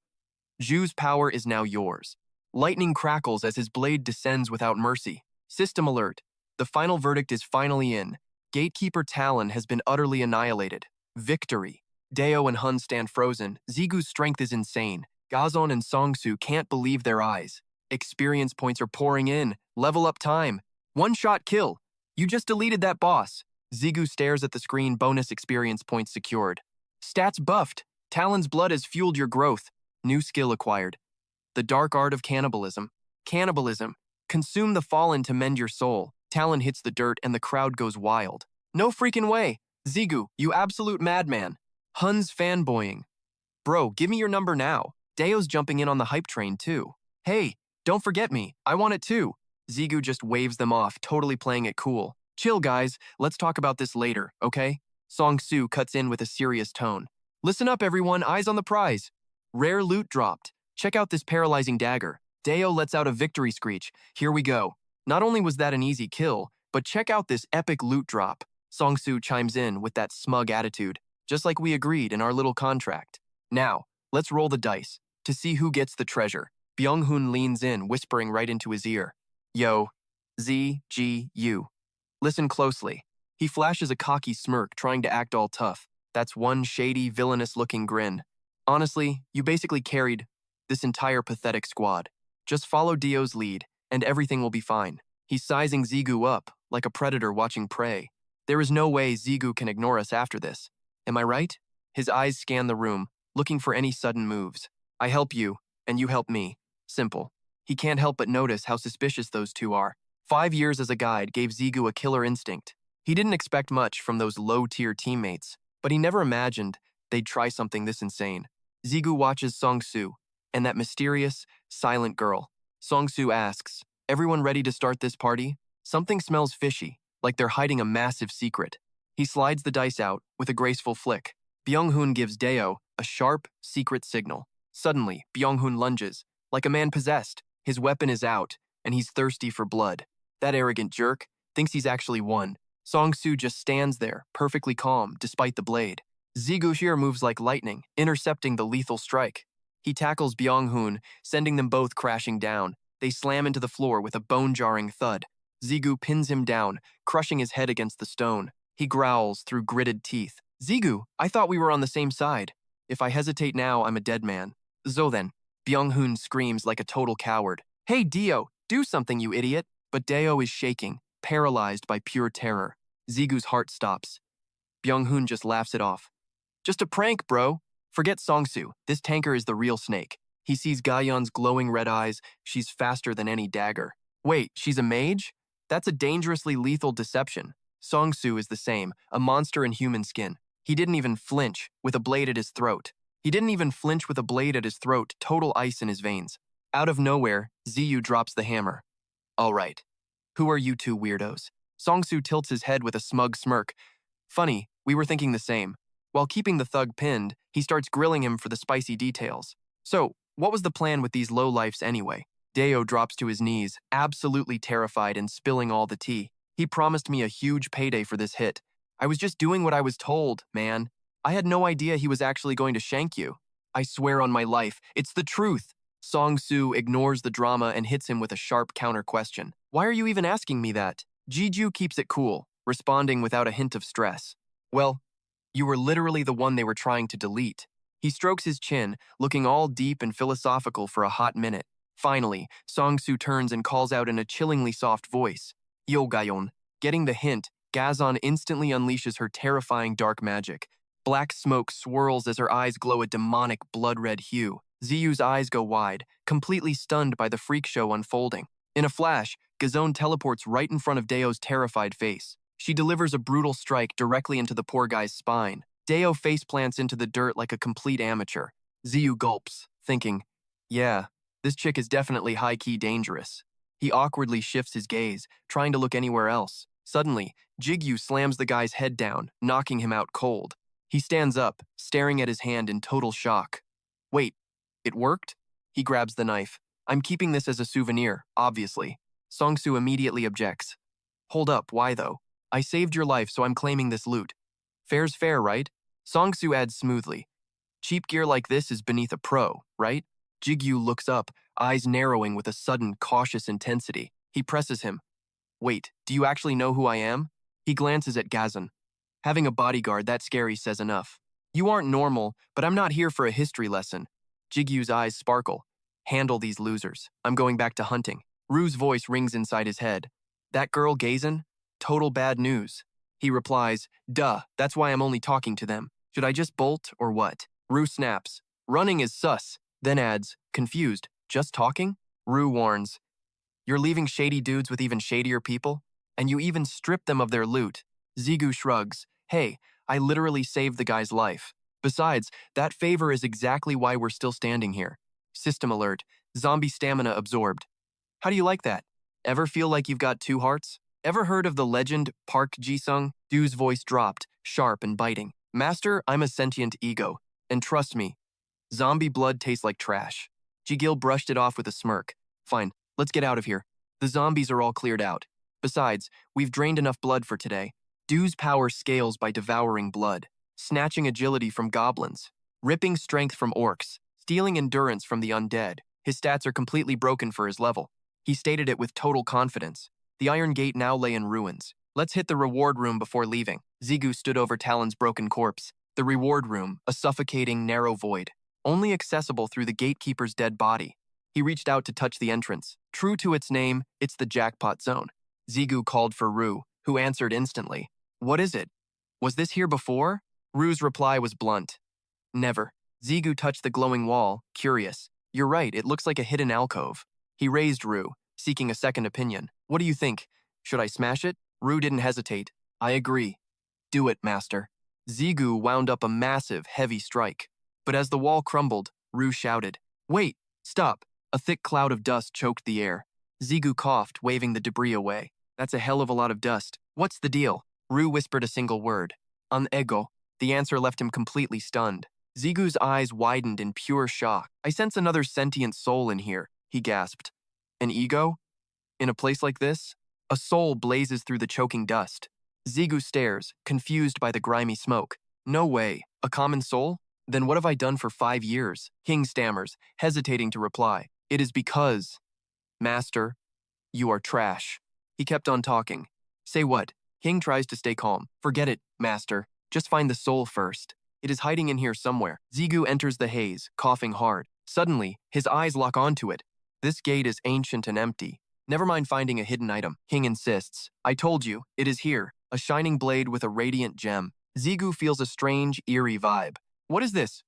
Zhu's power is now yours. Lightning crackles as his blade descends without mercy. System alert. The final verdict is finally in. Gatekeeper Talon has been utterly annihilated. Victory. Deo and Hun stand frozen. Zigu's strength is insane. Gazon and Songsu can't believe their eyes. Experience points are pouring in. Level up time. One-shot kill. You just deleted that boss. Zigu stares at the screen, bonus experience points secured. Stats buffed. Talon's blood has fueled your growth. New skill acquired. The dark art of cannibalism. Cannibalism. Consume the fallen to mend your soul. Talon hits the dirt and the crowd goes wild. No freaking way. Zigu, you absolute madman. Hun's fanboying. Bro, give me your number now. Deo's jumping in on the hype train too. Hey, don't forget me. I want it too. Zigu just waves them off, totally playing it cool. Chill, guys. Let's talk about this later, okay? Song Su cuts in with a serious tone. Listen up, everyone. Eyes on the prize. Rare loot dropped. Check out this paralyzing dagger. Deo lets out a victory screech. Here we go. Not only was that an easy kill, but check out this epic loot drop. Song Su chimes in with that smug attitude, just like we agreed in our little contract. Now, let's roll the dice to see who gets the treasure. Byung-hun leans in, whispering right into his ear. Yo, ZGU. Listen closely. He flashes a cocky smirk, trying to act all tough. That's one shady, villainous-looking grin. Honestly, you basically carried this entire pathetic squad. Just follow Dio's lead, and everything will be fine. He's sizing Zigu up, like a predator watching prey. There is no way Zigu can ignore us after this. Am I right? His eyes scan the room, looking for any sudden moves. I help you, and you help me. Simple. He can't help but notice how suspicious those two are. 5 years as a guide gave Zigu a killer instinct. He didn't expect much from those low-tier teammates, but he never imagined they'd try something this insane. Zigu watches Song Su, and that mysterious, silent girl. Song Su asks, everyone ready to start this party? Something smells fishy, like they're hiding a massive secret. He slides the dice out with a graceful flick. Byung-hun gives Deo a sharp, secret signal. Suddenly, Byung-hun lunges, like a man possessed. His weapon is out, and he's thirsty for blood. That arrogant jerk thinks he's actually won. Song Su just stands there, perfectly calm, despite the blade. Zigu here moves like lightning, intercepting the lethal strike. He tackles Byung-hun, sending them both crashing down. They slam into the floor with a bone-jarring thud. Zigu pins him down, crushing his head against the stone. He growls through gritted teeth. Zigu, I thought we were on the same side. If I hesitate now, I'm a dead man. So then, Byung-hun screams like a total coward. Hey, Dio, do something, you idiot. But Deo is shaking, paralyzed by pure terror. Zigu's heart stops. Byung-hun just laughs it off. Just a prank, bro. Forget Song-su. This tanker is the real snake. He sees Ga-yeon's glowing red eyes. She's faster than any dagger. Wait, she's a mage? That's a dangerously lethal deception. Song-su is the same, a monster in human skin. He didn't even flinch with a blade at his throat. Total ice in his veins. Out of nowhere, Ziyu drops the hammer. All right. Who are you two weirdos? Song-su tilts his head with a smug smirk. Funny, we were thinking the same. While keeping the thug pinned, he starts grilling him for the spicy details. So, what was the plan with these lowlifes anyway? Deo drops to his knees, absolutely terrified and spilling all the tea. He promised me a huge payday for this hit. I was just doing what I was told, man. I had no idea he was actually going to shank you. I swear on my life, it's the truth. Song-su ignores the drama and hits him with a sharp counter-question. Why are you even asking me that? Jiju keeps it cool, responding without a hint of stress. Well, you were literally the one they were trying to delete. He strokes his chin, looking all deep and philosophical for a hot minute. Finally, Song-su turns and calls out in a chillingly soft voice. Yo, Ga-yeon. Getting the hint, Gazon instantly unleashes her terrifying dark magic. Black smoke swirls as her eyes glow a demonic blood-red hue. Ziyu's eyes go wide, completely stunned by the freak show unfolding. In a flash, Gazon teleports right in front of Deo's terrified face. She delivers a brutal strike directly into the poor guy's spine. Deo faceplants into the dirt like a complete amateur. Ziyu gulps, thinking, yeah, this chick is definitely high-key dangerous. He awkwardly shifts his gaze, trying to look anywhere else. Suddenly, Jigyu slams the guy's head down, knocking him out cold. He stands up, staring at his hand in total shock. Wait, it worked? He grabs the knife. I'm keeping this as a souvenir, obviously. Song-su immediately objects. Hold up, why though? I saved your life, so I'm claiming this loot. Fair's fair, right? Song-su adds smoothly. Cheap gear like this is beneath a pro, right? Jigyu looks up, eyes narrowing with a sudden, cautious intensity. He presses him. Wait, do you actually know who I am? He glances at Gazon. Having a bodyguard that scary says enough. You aren't normal, but I'm not here for a history lesson. Jigyu's eyes sparkle. Handle these losers. I'm going back to hunting. Rue's voice rings inside his head. That girl, Gazon? Total bad news. He replies, duh, that's why I'm only talking to them. Should I just bolt or what? Rue snaps, running is sus, then adds, confused, just talking? Rue warns, you're leaving shady dudes with even shadier people? And you even strip them of their loot. Zigu shrugs, hey, I literally saved the guy's life. Besides, that favor is exactly why we're still standing here. System alert, zombie stamina absorbed. How do you like that? Ever feel like you've got two hearts? Ever heard of the legend Park Ji-sung? Du's voice dropped, sharp and biting. Master, I'm a sentient ego. And trust me, zombie blood tastes like trash. Ji-gil brushed it off with a smirk. Fine, let's get out of here. The zombies are all cleared out. Besides, we've drained enough blood for today. Du's power scales by devouring blood, snatching agility from goblins, ripping strength from orcs, stealing endurance from the undead. His stats are completely broken for his level. He stated it with total confidence. The Iron Gate now lay in ruins. Let's hit the reward room before leaving. Zigu stood over Talon's broken corpse. The reward room, a suffocating, narrow void, only accessible through the gatekeeper's dead body. He reached out to touch the entrance. True to its name, it's the jackpot zone. Zigu called for Rue, who answered instantly. What is it? Was this here before? Rue's reply was blunt. Never. Zigu touched the glowing wall, curious. You're right, it looks like a hidden alcove. He raised Rue, seeking a second opinion. What do you think? Should I smash it? Rue didn't hesitate. I agree. Do it, master. Zigu wound up a massive, heavy strike. But as the wall crumbled, Rue shouted, Wait, stop. A thick cloud of dust choked the air. Zigu coughed, waving the debris away. That's a hell of a lot of dust. What's the deal? Rue whispered a single word. An ego. The answer left him completely stunned. Zigu's eyes widened in pure shock. I sense another sentient soul in here, he gasped. An ego? In a place like this? A soul blazes through the choking dust. Zigu stares, confused by the grimy smoke. No way. A common soul? Then what have I done for 5 years? King stammers, hesitating to reply. It is because, Master, you are trash. He kept on talking. Say what? King tries to stay calm. Forget it, Master. Just find the soul first. It is hiding in here somewhere. Zigu enters the haze, coughing hard. Suddenly, his eyes lock onto it. This gate is ancient and empty. Never mind finding a hidden item. King insists. I told you, it is here. A shining blade with a radiant gem. Zigu feels a strange, eerie vibe. What is this?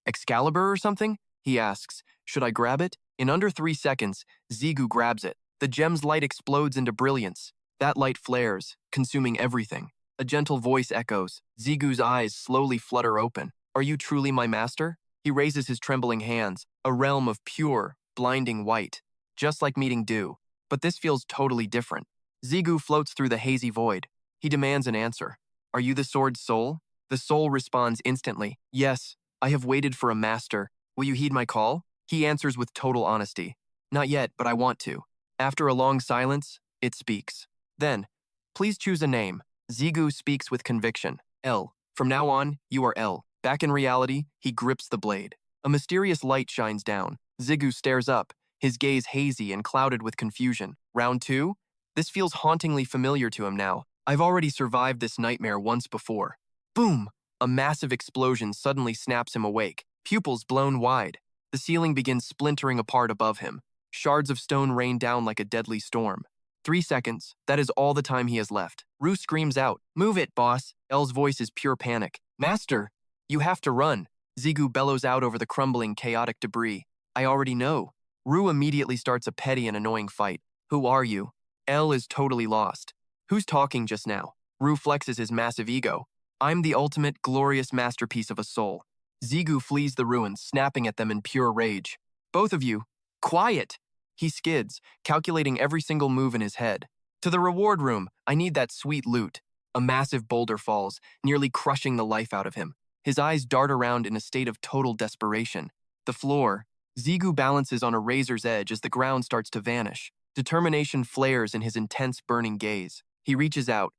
Excalibur or something? He asks. Should I grab it? In under 3 seconds, Zigu grabs it. The gem's light explodes into brilliance. That light flares, consuming everything. A gentle voice echoes. Zigu's eyes slowly flutter open. Are you truly my master? He raises his trembling hands, a realm of pure, blinding white, just like meeting dew. But this feels totally different. Zigu floats through the hazy void. He demands an answer. Are you the sword's soul? The soul responds instantly. Yes, I have waited for a master. Will you heed my call? He answers with total honesty. Not yet, but I want to. After a long silence, it speaks. Then, please choose a name. Zigu speaks with conviction. L. From now on, you are L. Back in reality, he grips the blade. A mysterious light shines down. Zigu stares up, his gaze hazy and clouded with confusion. Round 2? This feels hauntingly familiar to him now. I've already survived this nightmare once before. Boom! A massive explosion suddenly snaps him awake, pupils blown wide. The ceiling begins splintering apart above him. Shards of stone rain down like a deadly storm. 3 seconds, that is all the time he has left. Rue screams out, Move it, boss! L's voice is pure panic. Master! You have to run! Zigu bellows out over the crumbling, chaotic debris. I already know. Rue immediately starts a petty and annoying fight. Who are you? L is totally lost. Who's talking just now? Rue flexes his massive ego. I'm the ultimate, glorious masterpiece of a soul. Zigu flees the ruins, snapping at them in pure rage. Both of you, quiet! He skids, calculating every single move in his head. To the reward room, I need that sweet loot. A massive boulder falls, nearly crushing the life out of him. His eyes dart around in a state of total desperation. The floor. Zigu balances on a razor's edge as the ground starts to vanish. Determination flares in his intense, burning gaze. He reaches out,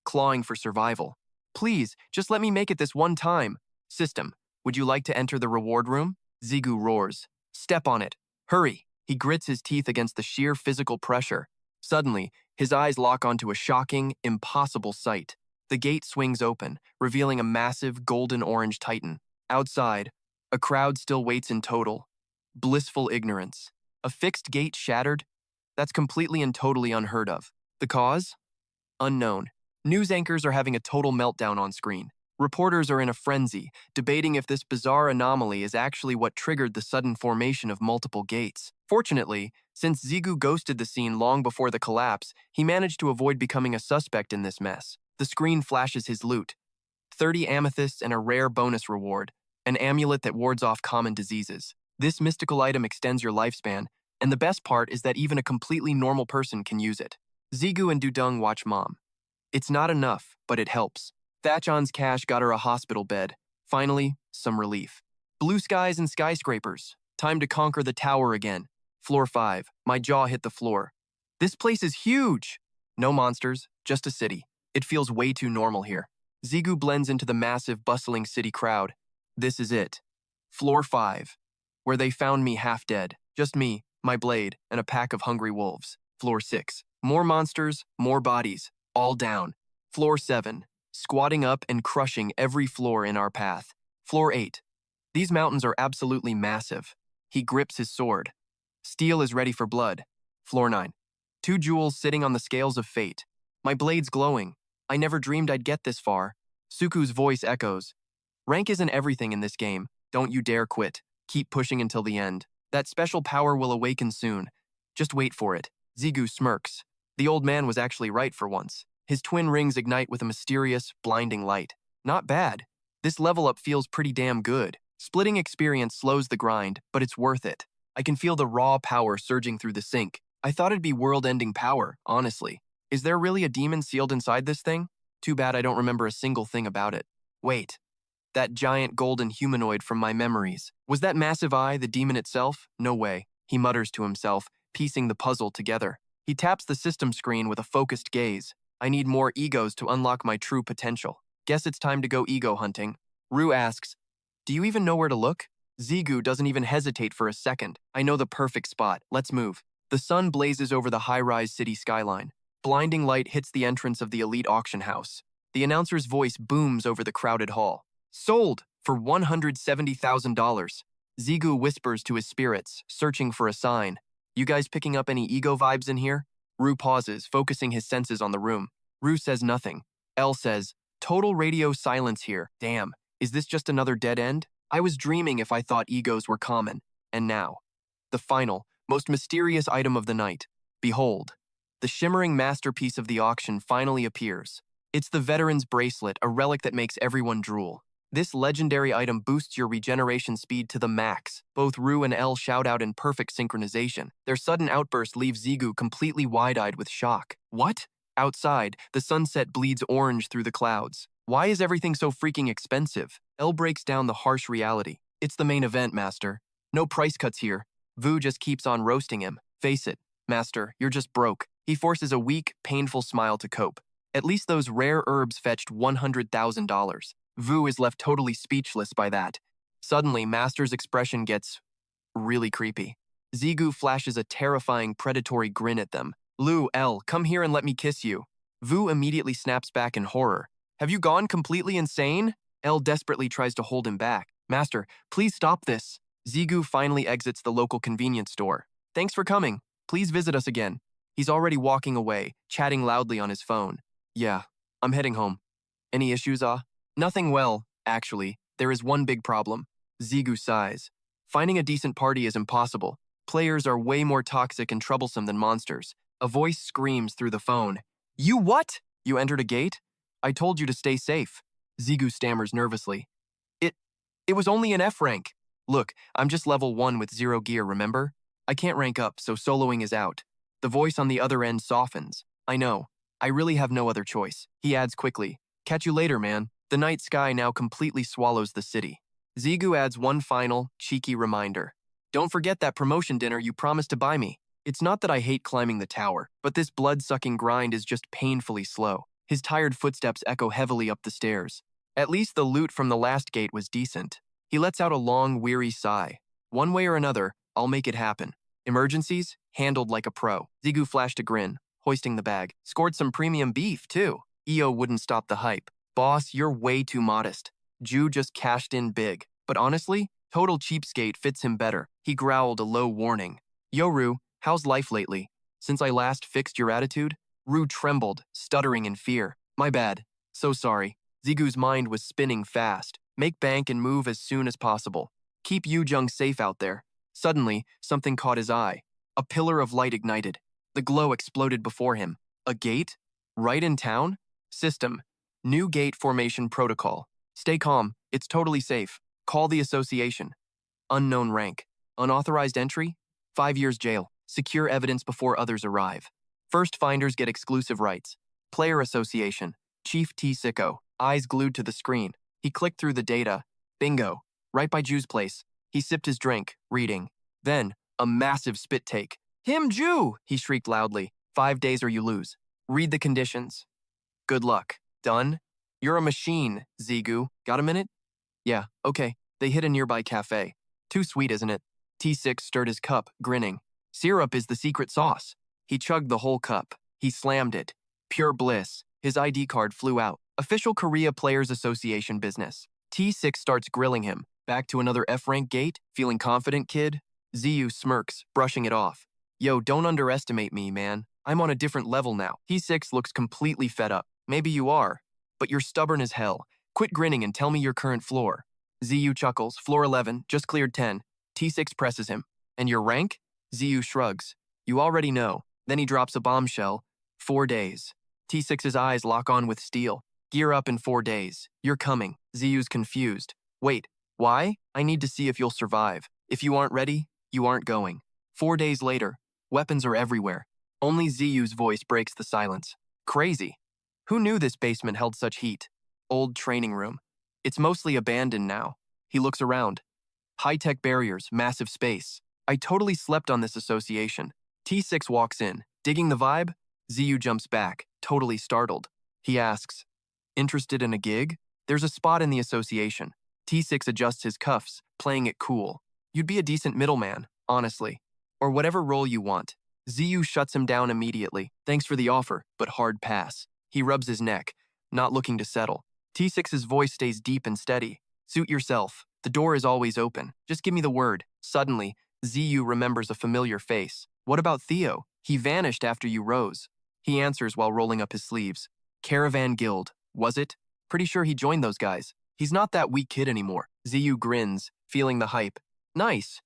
clawing for survival. Please, just let me make it this one time. System, would you like to enter the reward room? Zigu roars. Step on it. Hurry. He grits his teeth against the sheer physical pressure. Suddenly, his eyes lock onto a shocking, impossible sight. The gate swings open, revealing a massive golden-orange titan. Outside, a crowd still waits in total, blissful ignorance. A fixed gate shattered? That's completely and totally unheard of. The cause? Unknown. News anchors are having a total meltdown on screen. Reporters are in a frenzy, debating if this bizarre anomaly is actually what triggered the sudden formation of multiple gates. Fortunately, since Zigu ghosted the scene long before the collapse, he managed to avoid becoming a suspect in this mess. The screen flashes his loot: 30 amethysts and a rare bonus reward, an amulet that wards off common diseases. This mystical item extends your lifespan, and the best part is that even a completely normal person can use it. Zigu and Dudung watch Mom. It's not enough, but it helps. Thachon's cash got her a hospital bed. Finally, some relief. Blue skies and skyscrapers. Time to conquer the tower again. Floor 5. My jaw hit the floor. This place is huge! No monsters, just a city. It feels way too normal here. Zigu blends into the massive, bustling city crowd. This is it. Floor 5. Where they found me half dead. Just me, my blade, and a pack of hungry wolves. Floor 6. More monsters, more bodies. All down. Floor 7. Squatting up and crushing every floor in our path. Floor 8. These mountains are absolutely massive. He grips his sword. Steel is ready for blood. Floor 9. 2 jewels sitting on the scales of fate. My blade's glowing. I never dreamed I'd get this far. Suku's voice echoes. Rank isn't everything in this game. Don't you dare quit. Keep pushing until the end. That special power will awaken soon. Just wait for it. Zigu smirks. The old man was actually right for once. His twin rings ignite with a mysterious, blinding light. Not bad. This level up feels pretty damn good. Splitting experience slows the grind, but it's worth it. I can feel the raw power surging through the sink. I thought it'd be world-ending power, honestly. Is there really a demon sealed inside this thing? Too bad I don't remember a single thing about it. Wait. That giant golden humanoid from my memories. Was that massive eye the demon itself? No way. He mutters to himself, piecing the puzzle together. He taps the system screen with a focused gaze. I need more egos to unlock my true potential. Guess it's time to go ego hunting. Rue asks, do you even know where to look? Zigu doesn't even hesitate for a second. I know the perfect spot. Let's move. The sun blazes over the high-rise city skyline. Blinding light hits the entrance of the elite auction house. The announcer's voice booms over the crowded hall. Sold for $170,000. Zigu whispers to his spirits, searching for a sign. You guys picking up any ego vibes in here? Rue pauses, focusing his senses on the room. Rue says nothing. Elle says, total radio silence here. Damn, is this just another dead end? I was dreaming if I thought egos were common. And now, the final, most mysterious item of the night. Behold, the shimmering masterpiece of the auction finally appears. It's the Veteran's Bracelet, a relic that makes everyone drool. This legendary item boosts your regeneration speed to the max. Both Rue and Elle shout out in perfect synchronization. Their sudden outburst leaves Zigu completely wide-eyed with shock. What? Outside, the sunset bleeds orange through the clouds. Why is everything so freaking expensive? Elle breaks down the harsh reality. It's the main event, Master. No price cuts here. Vu just keeps on roasting him. Face it, Master, you're just broke. He forces a weak, painful smile to cope. At least those rare herbs fetched $100,000. Vu is left totally speechless by that. Suddenly, Master's expression gets really creepy. Zigu flashes a terrifying, predatory grin at them. Lu, Elle, come here and let me kiss you. Vu immediately snaps back in horror. Have you gone completely insane? Elle desperately tries to hold him back. Master, please stop this. Zigu finally exits the local convenience store. Thanks for coming. Please visit us again. He's already walking away, chatting loudly on his phone. Yeah, I'm heading home. Any issues, Nothing well, actually. There is one big problem. Zigu sighs. Finding a decent party is impossible. Players are way more toxic and troublesome than monsters. A voice screams through the phone. You what? You entered a gate? I told you to stay safe. Zigu stammers nervously. It was only an F rank. Look, I'm just level 1 with 0 gear, remember? I can't rank up, so soloing is out. The voice on the other end softens. I know. I really have no other choice. He adds quickly. Catch you later, man. The night sky now completely swallows the city. Zigu adds one final, cheeky reminder. Don't forget that promotion dinner you promised to buy me. It's not that I hate climbing the tower, but this blood-sucking grind is just painfully slow. His tired footsteps echo heavily up the stairs. At least the loot from the last gate was decent. He lets out a long, weary sigh. One way or another, I'll make it happen. Emergencies? Handled like a pro. Zigu flashed a grin, hoisting the bag. Scored some premium beef, too. EO wouldn't stop the hype. Boss, you're way too modest. Ju just cashed in big. But honestly, total cheapskate fits him better. He growled a low warning. Yoru, how's life lately? Since I last fixed your attitude? Rue trembled, stuttering in fear. My bad. So sorry. Zigu's mind was spinning fast. Make bank and move as soon as possible. Keep Yu-jung safe out there. Suddenly, something caught his eye. A pillar of light ignited. The glow exploded before him. A gate? Right in town? System. New gate formation protocol. Stay calm. It's totally safe. Call the association. Unknown rank. Unauthorized entry? 5 years jail. Secure evidence before others arrive. First finders get exclusive rights. Player association. Chief T. Sicko. Eyes glued to the screen. He clicked through the data. Bingo. Right by Ju's place. He sipped his drink, reading. Then, a massive spit take. Him Ju! He shrieked loudly. 5 days or you lose. Read the conditions. Good luck. Done? You're a machine, Zigu. Got a minute? Yeah, okay. They hit a nearby cafe. Too sweet, isn't it? T6 stirred his cup, grinning. Syrup is the secret sauce. He chugged the whole cup. He slammed it. Pure bliss. His ID card flew out. Official Korea Players Association business. T6 starts grilling him. Back to another F-rank gate? Feeling confident, kid? Ziyu smirks, brushing it off. Yo, don't underestimate me, man. I'm on a different level now. T6 looks completely fed up. Maybe you are, but you're stubborn as hell. Quit grinning and tell me your current floor. Ziyu chuckles. Floor 11, just cleared 10. T6 presses him. And your rank? Ziyu shrugs. You already know. Then he drops a bombshell. 4 days. T6's eyes lock on with steel. Gear up in 4 days. You're coming. Ziyu's confused. Wait, why? I need to see if you'll survive. If you aren't ready, you aren't going. 4 days later, weapons are everywhere. Only Ziyu's voice breaks the silence. Crazy. Who knew this basement held such heat? Old training room. It's mostly abandoned now. He looks around. High-tech barriers, massive space. I totally slept on this association. T6 walks in. Digging the vibe? Ziyu jumps back, totally startled. He asks, interested in a gig? There's a spot in the association. T6 adjusts his cuffs, playing it cool. You'd be a decent middleman, honestly. Or whatever role you want. Ziyu shuts him down immediately. Thanks for the offer, but hard pass. He rubs his neck, not looking to settle. T6's voice stays deep and steady. Suit yourself. The door is always open. Just give me the word. Suddenly, Ziyu remembers a familiar face. What about Theo? He vanished after you rose. He answers while rolling up his sleeves. Caravan Guild, was it? Pretty sure he joined those guys. He's not that weak kid anymore. Ziyu grins, feeling the hype. Nice.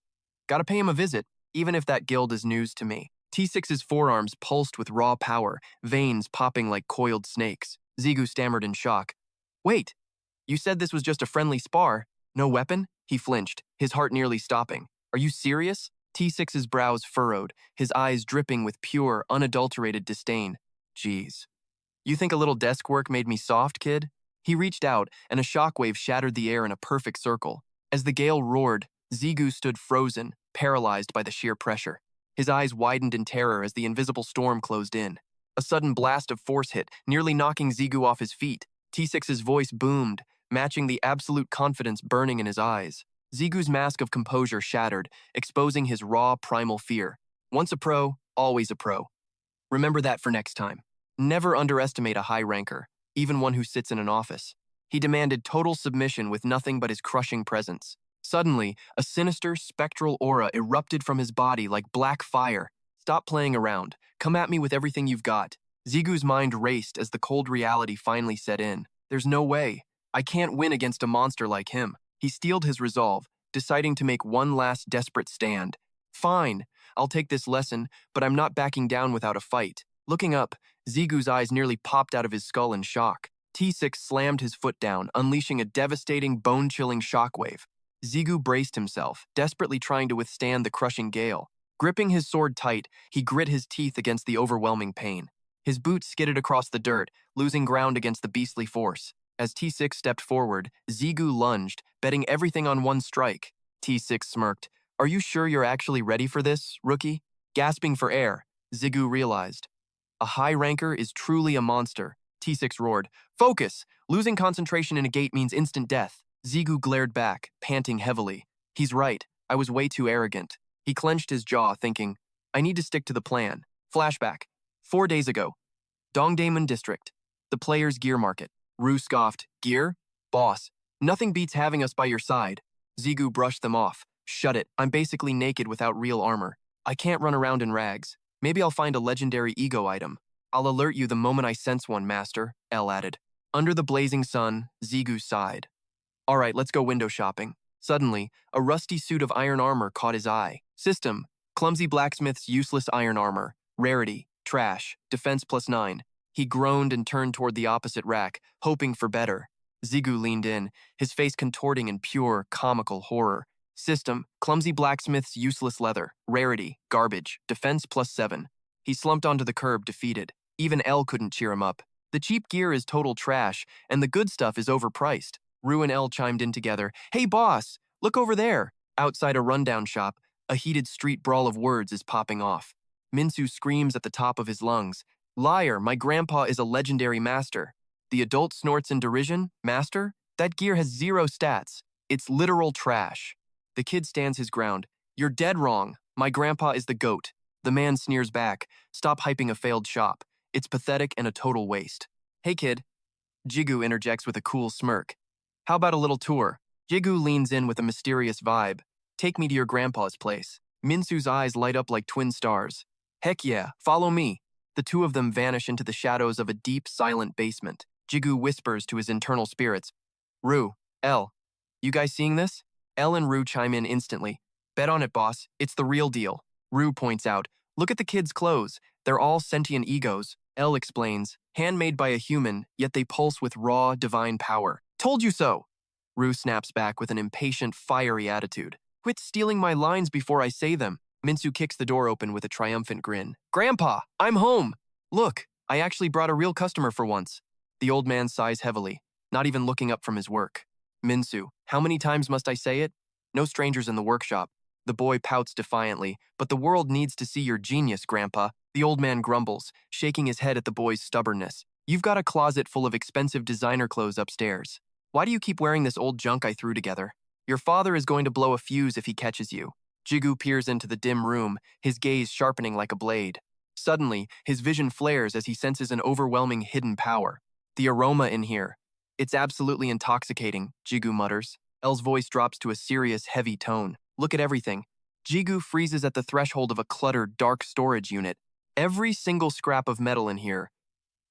Gotta pay him a visit, even if that guild is news to me. T6's forearms pulsed with raw power, veins popping like coiled snakes. Zigu stammered in shock. Wait, you said this was just a friendly spar? No weapon? He flinched, his heart nearly stopping. Are you serious? T6's brows furrowed, his eyes dripping with pure, unadulterated disdain. Jeez. You think a little desk work made me soft, kid? He reached out, and a shockwave shattered the air in a perfect circle. As the gale roared, Zigu stood frozen, paralyzed by the sheer pressure. His eyes widened in terror as the invisible storm closed in. A sudden blast of force hit, nearly knocking Zigu off his feet. T6's voice boomed, matching the absolute confidence burning in his eyes. Zigu's mask of composure shattered, exposing his raw, primal fear. Once a pro, always a pro. Remember that for next time. Never underestimate a high ranker, even one who sits in an office. He demanded total submission with nothing but his crushing presence. Suddenly, a sinister, spectral aura erupted from his body like black fire. Stop playing around. Come at me with everything you've got. Zigu's mind raced as the cold reality finally set in. There's no way. I can't win against a monster like him. He steeled his resolve, deciding to make one last desperate stand. Fine, I'll take this lesson, but I'm not backing down without a fight. Looking up, Zigu's eyes nearly popped out of his skull in shock. T6 slammed his foot down, unleashing a devastating, bone-chilling shockwave. Zigu braced himself, desperately trying to withstand the crushing gale. Gripping his sword tight, he grit his teeth against the overwhelming pain. His boots skidded across the dirt, losing ground against the beastly force. As T6 stepped forward, Zigu lunged, betting everything on one strike. T6 smirked. Are you sure you're actually ready for this, rookie? Gasping for air, Zigu realized. A high ranker is truly a monster. T6 roared. Focus! Losing concentration in a gate means instant death. Zigu glared back, panting heavily. He's right. I was way too arrogant. He clenched his jaw, thinking, I need to stick to the plan. Flashback. 4 days ago. Dongdaemun District. The player's gear market. Rue scoffed. Gear? Boss. Nothing beats having us by your side. Zigu brushed them off. Shut it. I'm basically naked without real armor. I can't run around in rags. Maybe I'll find a legendary ego item. I'll alert you the moment I sense one, Master, L added. Under the blazing sun, Zigu sighed. All right, let's go window shopping. Suddenly, a rusty suit of iron armor caught his eye. System, clumsy blacksmith's useless iron armor. Rarity, trash, defense +9. He groaned and turned toward the opposite rack, hoping for better. Zigu leaned in, his face contorting in pure, comical horror. System, clumsy blacksmith's useless leather. Rarity, garbage, defense +7. He slumped onto the curb, defeated. Even L couldn't cheer him up. The cheap gear is total trash, and the good stuff is overpriced. Rue and L chimed in together. Hey boss, look over there. Outside a rundown shop, a heated street brawl of words is popping off. Minsu screams at the top of his lungs. Liar, my grandpa is a legendary master. The adult snorts in derision. Master? That gear has 0 stats. It's literal trash. The kid stands his ground. You're dead wrong. My grandpa is the GOAT. The man sneers back. Stop hyping a failed shop. It's pathetic and a total waste. Hey kid. Jigu interjects with a cool smirk. How about a little tour? Jigu leans in with a mysterious vibe. Take me to your grandpa's place. Minsu's eyes light up like twin stars. Heck yeah, follow me. The two of them vanish into the shadows of a deep, silent basement. Jigu whispers to his internal spirits. Rue, L, you guys seeing this? L and Rue chime in instantly. Bet on it, boss. It's the real deal. Rue points out. Look at the kids' clothes. They're all sentient egos. L explains. Handmade by a human, yet they pulse with raw, divine power. Told you so! Rue snaps back with an impatient, fiery attitude. Quit stealing my lines before I say them. Minsu kicks the door open with a triumphant grin. Grandpa, I'm home! Look, I actually brought a real customer for once. The old man sighs heavily, not even looking up from his work. Minsu, how many times must I say it? No strangers in the workshop. The boy pouts defiantly, but the world needs to see your genius, Grandpa. The old man grumbles, shaking his head at the boy's stubbornness. You've got a closet full of expensive designer clothes upstairs. Why do you keep wearing this old junk I threw together? Your father is going to blow a fuse if he catches you. Jigu peers into the dim room, his gaze sharpening like a blade. Suddenly, his vision flares as he senses an overwhelming hidden power. The aroma in here. It's absolutely intoxicating, Jigu mutters. L's voice drops to a serious, heavy tone. Look at everything. Jigu freezes at the threshold of a cluttered, dark storage unit. Every single scrap of metal in here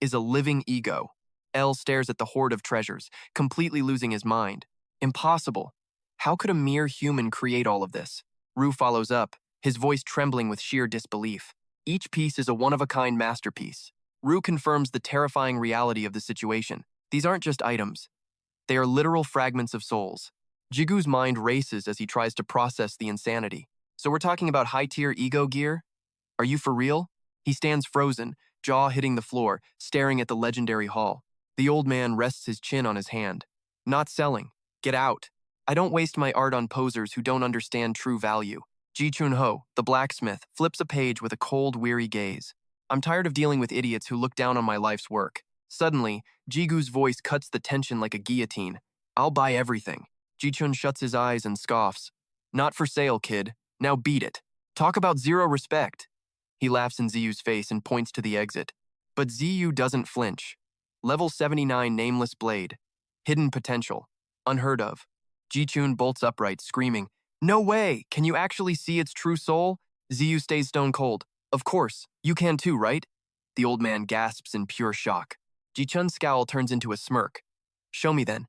is a living ego. L stares at the hoard of treasures, completely losing his mind. Impossible. How could a mere human create all of this? Rue follows up, his voice trembling with sheer disbelief. Each piece is a one-of-a-kind masterpiece. Rue confirms the terrifying reality of the situation. These aren't just items. They are literal fragments of souls. Jigu's mind races as he tries to process the insanity. So we're talking about high-tier ego gear? Are you for real? He stands frozen, jaw hitting the floor, staring at the legendary hall. The old man rests his chin on his hand. Not selling. Get out. I don't waste my art on posers who don't understand true value. Ji Chun-ho, the blacksmith, flips a page with a cold, weary gaze. I'm tired of dealing with idiots who look down on my life's work. Suddenly, Jigu's voice cuts the tension like a guillotine. I'll buy everything. Ji-chun shuts his eyes and scoffs. Not for sale, kid. Now beat it. Talk about zero respect. He laughs in Ziyu's face and points to the exit. But Ziyu doesn't flinch. Level 79 Nameless Blade. Hidden potential. Unheard of. Ji-chun bolts upright, screaming, No way! Can you actually see its true soul? Ziyu stays stone cold. Of course. You can too, right? The old man gasps in pure shock. Ji-chun's scowl turns into a smirk. Show me then.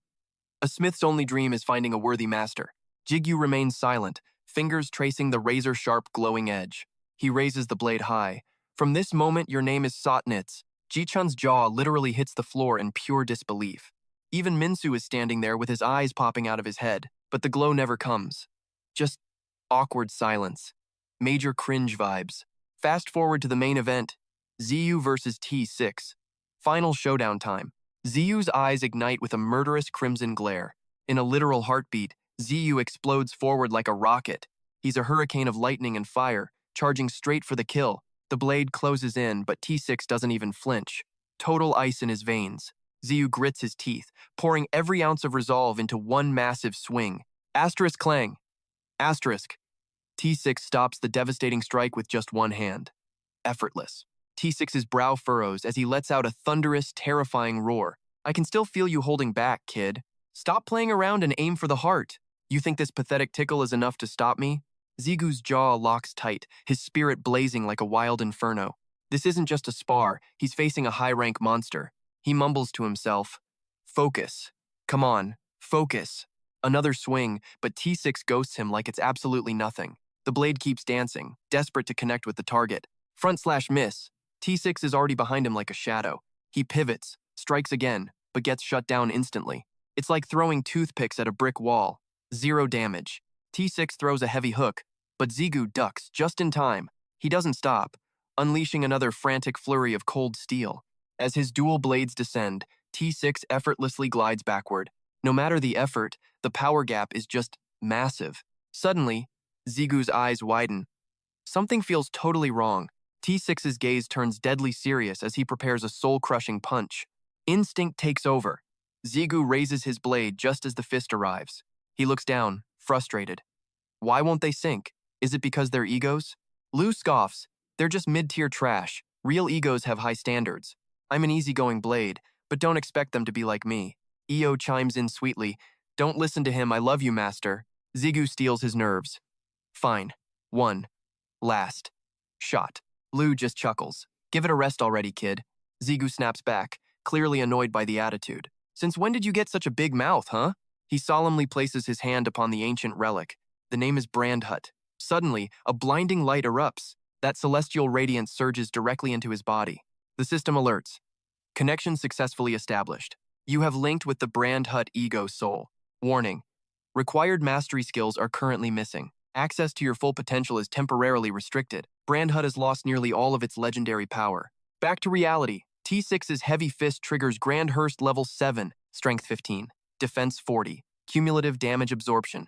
A smith's only dream is finding a worthy master. Jigyu remains silent, fingers tracing the razor-sharp glowing edge. He raises the blade high. From this moment, your name is Sotnitz. Ji-chun's jaw literally hits the floor in pure disbelief. Even Minsu is standing there with his eyes popping out of his head, but the glow never comes. Just awkward silence. Major cringe vibes. Fast forward to the main event. Ziyu versus T6. Final showdown time. Ziyu's eyes ignite with a murderous crimson glare. In a literal heartbeat, Ziyu explodes forward like a rocket. He's a hurricane of lightning and fire, charging straight for the kill. The blade closes in, but T6 doesn't even flinch. Total ice in his veins. Ziyu grits his teeth, pouring every ounce of resolve into one massive swing. Asterisk clang. Asterisk. T6 stops the devastating strike with just one hand. Effortless. T6's brow furrows as he lets out a thunderous, terrifying roar. I can still feel you holding back, kid. Stop playing around and aim for the heart. You think this pathetic tickle is enough to stop me? Zigu's jaw locks tight, his spirit blazing like a wild inferno. This isn't just a spar, he's facing a high-rank monster. He mumbles to himself, "Focus. Come on, focus." Another swing, but T6 ghosts him like it's absolutely nothing. The blade keeps dancing, desperate to connect with the target. Front/miss. T6 is already behind him like a shadow. He pivots, strikes again, but gets shut down instantly. It's like throwing toothpicks at a brick wall. 0 damage. T6 throws a heavy hook, but Zigu ducks just in time. He doesn't stop, unleashing another frantic flurry of cold steel. As his dual blades descend, T6 effortlessly glides backward. No matter the effort, the power gap is just massive. Suddenly, Zigu's eyes widen. Something feels totally wrong. T6's gaze turns deadly serious as he prepares a soul-crushing punch. Instinct takes over. Zigu raises his blade just as the fist arrives. He looks down, frustrated. Why won't they sink? Is it because they're egos? Lu scoffs. They're just mid-tier trash. Real egos have high standards. I'm an easygoing blade, but don't expect them to be like me. Io chimes in sweetly. Don't listen to him, I love you, master. Zigu steals his nerves. Fine. One. Last. Shot. Lu just chuckles. Give it a rest already, kid. Zigu snaps back, clearly annoyed by the attitude. Since when did you get such a big mouth, huh? He solemnly places his hand upon the ancient relic. The name is Brandhut. Suddenly, a blinding light erupts. That celestial radiance surges directly into his body. The system alerts. Connection successfully established. You have linked with the Brandhut ego soul. Warning. Required mastery skills are currently missing. Access to your full potential is temporarily restricted. Brandhut has lost nearly all of its legendary power. Back to reality. T6's heavy fist triggers Grandhurst level 7, strength 15, defense 40, cumulative damage absorption.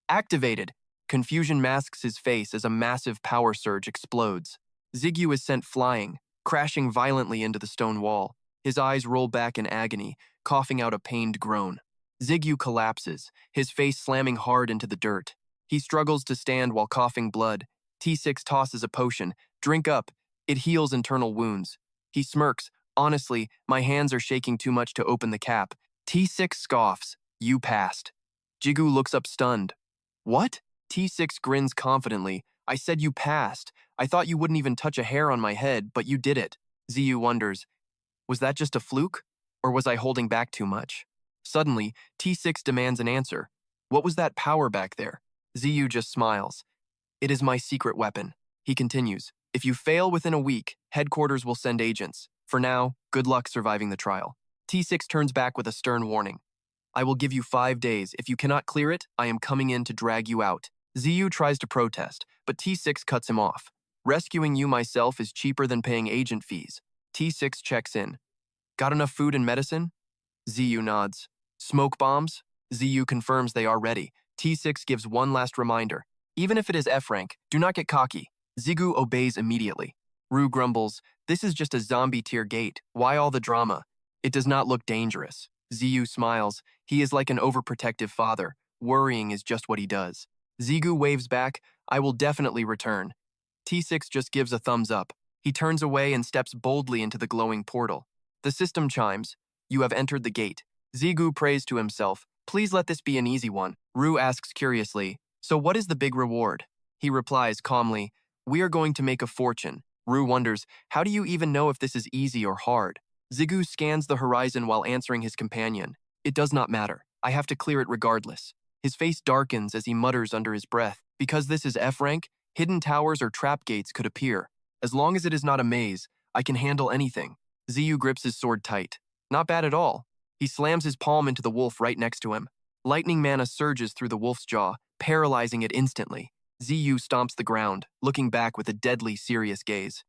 Activated. Confusion masks his face as a massive power surge explodes. Zigu is sent flying, crashing violently into the stone wall. His eyes roll back in agony, coughing out a pained groan. Zigu collapses, his face slamming hard into the dirt. He struggles to stand while coughing blood. T6 tosses a potion. Drink up. It heals internal wounds. He smirks. Honestly, my hands are shaking too much to open the cap. T6 scoffs. You passed. Jigu looks up stunned. What? T6 grins confidently. I said you passed. I thought you wouldn't even touch a hair on my head, but you did it. Ziyu wonders. Was that just a fluke? Or was I holding back too much? Suddenly, T6 demands an answer. What was that power back there? Ziyu just smiles. It is my secret weapon. He continues. If you fail within a week, headquarters will send agents. For now, good luck surviving the trial. T6 turns back with a stern warning. I will give you 5 days. If you cannot clear it, I am coming in to drag you out. Ziyu tries to protest, but T6 cuts him off. Rescuing you myself is cheaper than paying agent fees. T6 checks in. Got enough food and medicine? Ziyu nods. Smoke bombs? Ziyu confirms they are ready. T6 gives one last reminder. Even if it is F rank, do not get cocky. Zigu obeys immediately. Ru grumbles, this is just a zombie tier gate. Why all the drama? It does not look dangerous. Ziyu smiles. He is like an overprotective father. Worrying is just what he does. Zigu waves back, I will definitely return. T6 just gives a thumbs up. He turns away and steps boldly into the glowing portal. The system chimes. You have entered the gate. Zigu prays to himself. Please let this be an easy one. Ru asks curiously, so what is the big reward? He replies calmly, we are going to make a fortune. Ru wonders, how do you even know if this is easy or hard? Zigu scans the horizon while answering his companion. It does not matter. I have to clear it regardless. His face darkens as he mutters under his breath. Because this is F rank, hidden towers or trap gates could appear. As long as it is not a maze, I can handle anything. Ziyu grips his sword tight. Not bad at all. He slams his palm into the wolf right next to him. Lightning mana surges through the wolf's jaw, paralyzing it instantly. Ziyu stomps the ground, looking back with a deadly, serious gaze.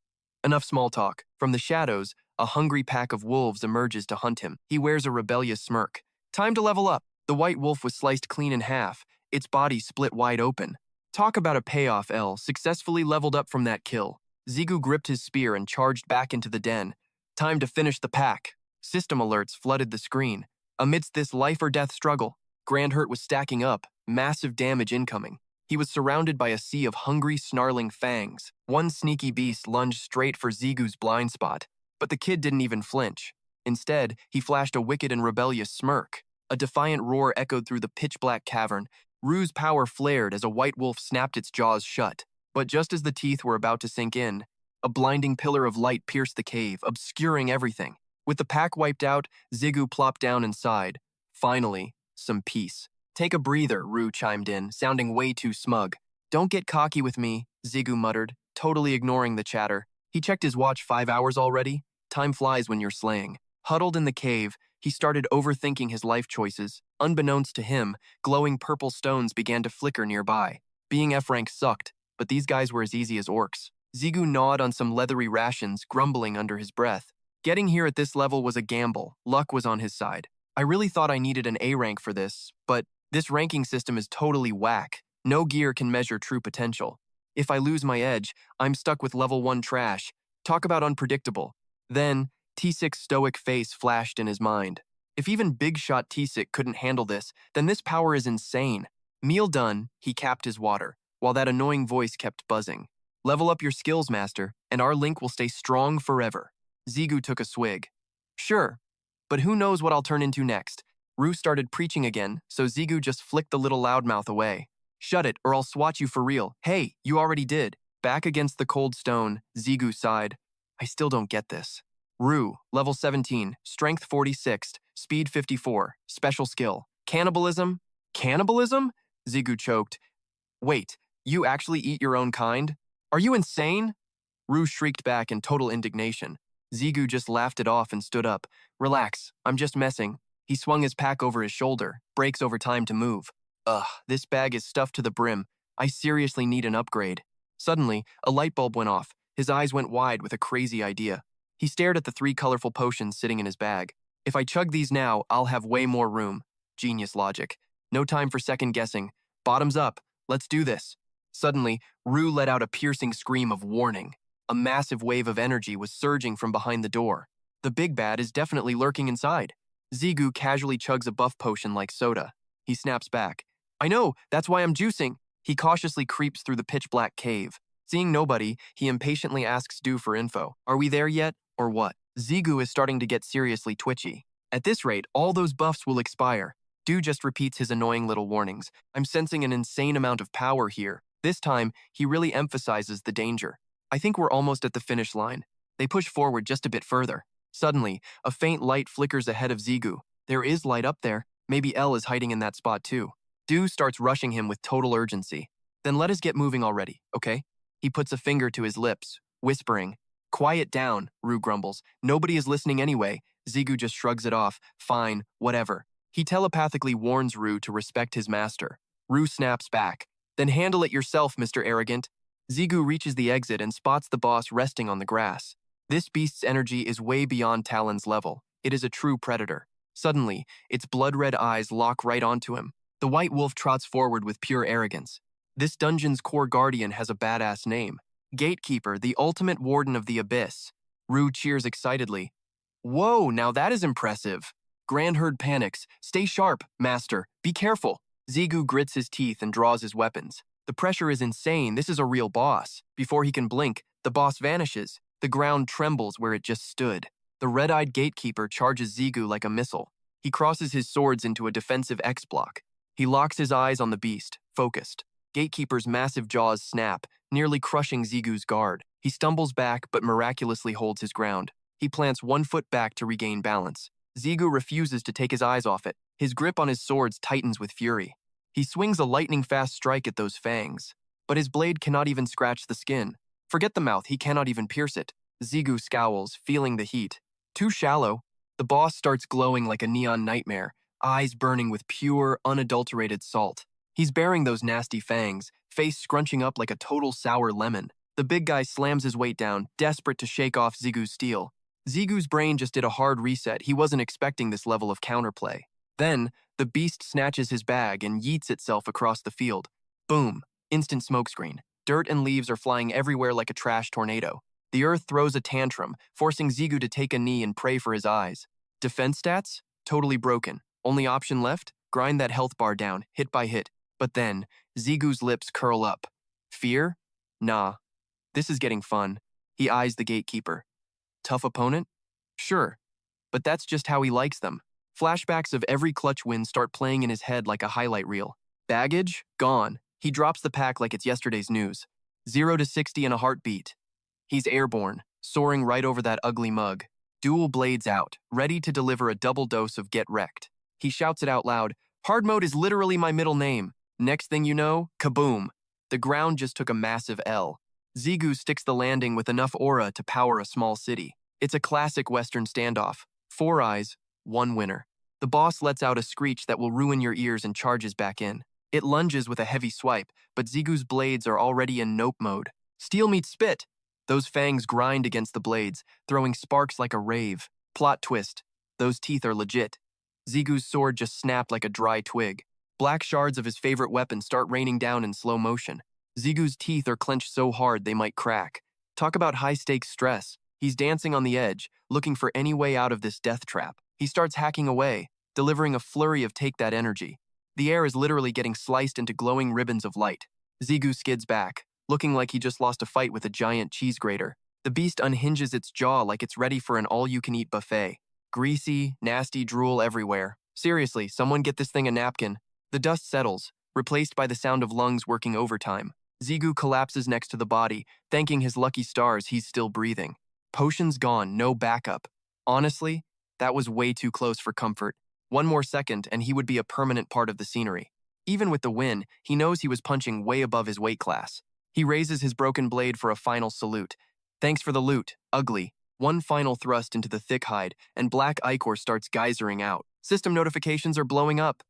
Enough small talk. From the shadows, a hungry pack of wolves emerges to hunt him. He wears a rebellious smirk. Time to level up. The white wolf was sliced clean in half, its body split wide open. Talk about a payoff, L. Successfully leveled up from that kill. Zigu gripped his spear and charged back into the den. Time to finish the pack. System alerts flooded the screen. Amidst this life-or-death struggle, Grandhurt was stacking up, massive damage incoming. He was surrounded by a sea of hungry, snarling fangs. One sneaky beast lunged straight for Zigu's blind spot, but the kid didn't even flinch. Instead, he flashed a wicked and rebellious smirk. A defiant roar echoed through the pitch-black cavern. Ru's power flared as a white wolf snapped its jaws shut. But just as the teeth were about to sink in, A blinding pillar of light pierced the cave, obscuring everything. With the pack wiped out, Zigu plopped down and sighed. Finally, some peace. Take a breather, Rue chimed in, sounding way too smug. Don't get cocky with me, Zigu muttered, totally ignoring the chatter. He checked his watch. 5 hours already? Time flies when you're slaying. Huddled in the cave, he started overthinking his life choices. Unbeknownst to him, glowing purple stones began to flicker nearby. Being F-rank sucked, but these guys were as easy as orcs. Zigu gnawed on some leathery rations, grumbling under his breath. Getting here at this level was a gamble. Luck was on his side. I really thought I needed an A rank for this, but this ranking system is totally whack. No gear can measure true potential. If I lose my edge, I'm stuck with level 1 trash. Talk about unpredictable. Then, T6's stoic face flashed in his mind. If even big shot T6 couldn't handle this, then this power is insane. Meal done, he capped his water, while that annoying voice kept buzzing. Level up your skills, master, and our link will stay strong forever. Zigu took a swig. Sure, but who knows what I'll turn into next? Rue started preaching again, so Zigu just flicked the little loudmouth away. Shut it, or I'll swat you for real. Hey, you already did. Back against the cold stone, Zigu sighed. I still don't get this. Rue, level 17, strength 46, speed 54, special skill. Cannibalism? Cannibalism? Zigu choked. Wait, you actually eat your own kind? Are you insane? Rue shrieked back in total indignation. Zigu just laughed it off and stood up. Relax, I'm just messing. He swung his pack over his shoulder, brakes over time to move. Ugh, this bag is stuffed to the brim. I seriously need an upgrade. Suddenly, a light bulb went off. His eyes went wide with a crazy idea. He stared at the 3 colorful potions sitting in his bag. If I chug these now, I'll have way more room. Genius logic. No time for second guessing. Bottoms up. Let's do this. Suddenly, Rue let out a piercing scream of warning. A massive wave of energy was surging from behind the door. The big bad is definitely lurking inside. Zigu casually chugs a buff potion like soda. He snaps back. I know, that's why I'm juicing. He cautiously creeps through the pitch-black cave. Seeing nobody, he impatiently asks Du for info. Are we there yet, or what? Zigu is starting to get seriously twitchy. At this rate, all those buffs will expire. Du just repeats his annoying little warnings. I'm sensing an insane amount of power here. This time, he really emphasizes the danger. I think we're almost at the finish line. They push forward just a bit further. Suddenly, a faint light flickers ahead of Zigu. There is light up there. Maybe Elle is hiding in that spot too. Du starts rushing him with total urgency. Then let us get moving already, okay? He puts a finger to his lips, whispering. Quiet down, Rue grumbles. Nobody is listening anyway. Zigu just shrugs it off. Fine, whatever. He telepathically warns Rue to respect his master. Rue snaps back. Then handle it yourself, Mr. Arrogant. Zigu reaches the exit and spots the boss resting on the grass. This beast's energy is way beyond Talon's level. It is a true predator. Suddenly, its blood-red eyes lock right onto him. The white wolf trots forward with pure arrogance. This dungeon's core guardian has a badass name. Gatekeeper, the ultimate warden of the abyss. Rue cheers excitedly. Whoa, now that is impressive. Grand Herd panics. Stay sharp, master. Be careful. Zigu grits his teeth and draws his weapons. The pressure is insane. This is a real boss. Before he can blink, the boss vanishes. The ground trembles where it just stood. The red-eyed gatekeeper charges Zigu like a missile. He crosses his swords into a defensive X-block. He locks his eyes on the beast, focused. Gatekeeper's massive jaws snap, nearly crushing Zigu's guard. He stumbles back but miraculously holds his ground. He plants 1 foot back to regain balance. Zigu refuses to take his eyes off it. His grip on his swords tightens with fury. He swings a lightning-fast strike at those fangs, but his blade cannot even scratch the skin. Forget the mouth, he cannot even pierce it. Zigu scowls, feeling the heat. Too shallow. The boss starts glowing like a neon nightmare, eyes burning with pure, unadulterated salt. He's bearing those nasty fangs, face scrunching up like a total sour lemon. The big guy slams his weight down, desperate to shake off Zigu's steel. Zigu's brain just did a hard reset. He wasn't expecting this level of counterplay. Then, the beast snatches his bag and yeets itself across the field. Boom. Instant smokescreen. Dirt and leaves are flying everywhere like a trash tornado. The earth throws a tantrum, forcing Zigu to take a knee and pray for his eyes. Defense stats? Totally broken. Only option left? Grind that health bar down, hit by hit. But then, Zigu's lips curl up. Fear? Nah. This is getting fun. He eyes the gatekeeper. Tough opponent? Sure. But that's just how he likes them. Flashbacks of every clutch win start playing in his head like a highlight reel. Baggage? Gone. He drops the pack like it's yesterday's news. 0 to 60 in a heartbeat. He's airborne, soaring right over that ugly mug. Dual blades out, ready to deliver a double dose of get wrecked. He shouts it out loud, "Hard mode is literally my middle name." Next thing you know, kaboom! The ground just took a massive L. Zigu sticks the landing with enough aura to power a small city. It's a classic Western standoff. 4 eyes, 1 winner. The boss lets out a screech that will ruin your ears and charges back in. It lunges with a heavy swipe, but Zigu's blades are already in nope mode. Steel meets spit! Those fangs grind against the blades, throwing sparks like a rave. Plot twist. Those teeth are legit. Zigu's sword just snapped like a dry twig. Black shards of his favorite weapon start raining down in slow motion. Zigu's teeth are clenched so hard they might crack. Talk about high-stakes stress. He's dancing on the edge, looking for any way out of this death trap. He starts hacking away, delivering a flurry of take that energy. The air is literally getting sliced into glowing ribbons of light. Zigu skids back, looking like he just lost a fight with a giant cheese grater. The beast unhinges its jaw like it's ready for an all-you-can-eat buffet. Greasy, nasty drool everywhere. Seriously, someone get this thing a napkin. The dust settles, replaced by the sound of lungs working overtime. Zigu collapses next to the body, thanking his lucky stars he's still breathing. Potions gone, no backup. Honestly, that was way too close for comfort. 1 more second and he would be a permanent part of the scenery. Even with the win, he knows he was punching way above his weight class. He raises his broken blade for a final salute. Thanks for the loot, ugly. 1 final thrust into the thick hide, and black ichor starts geysering out. System notifications are blowing up.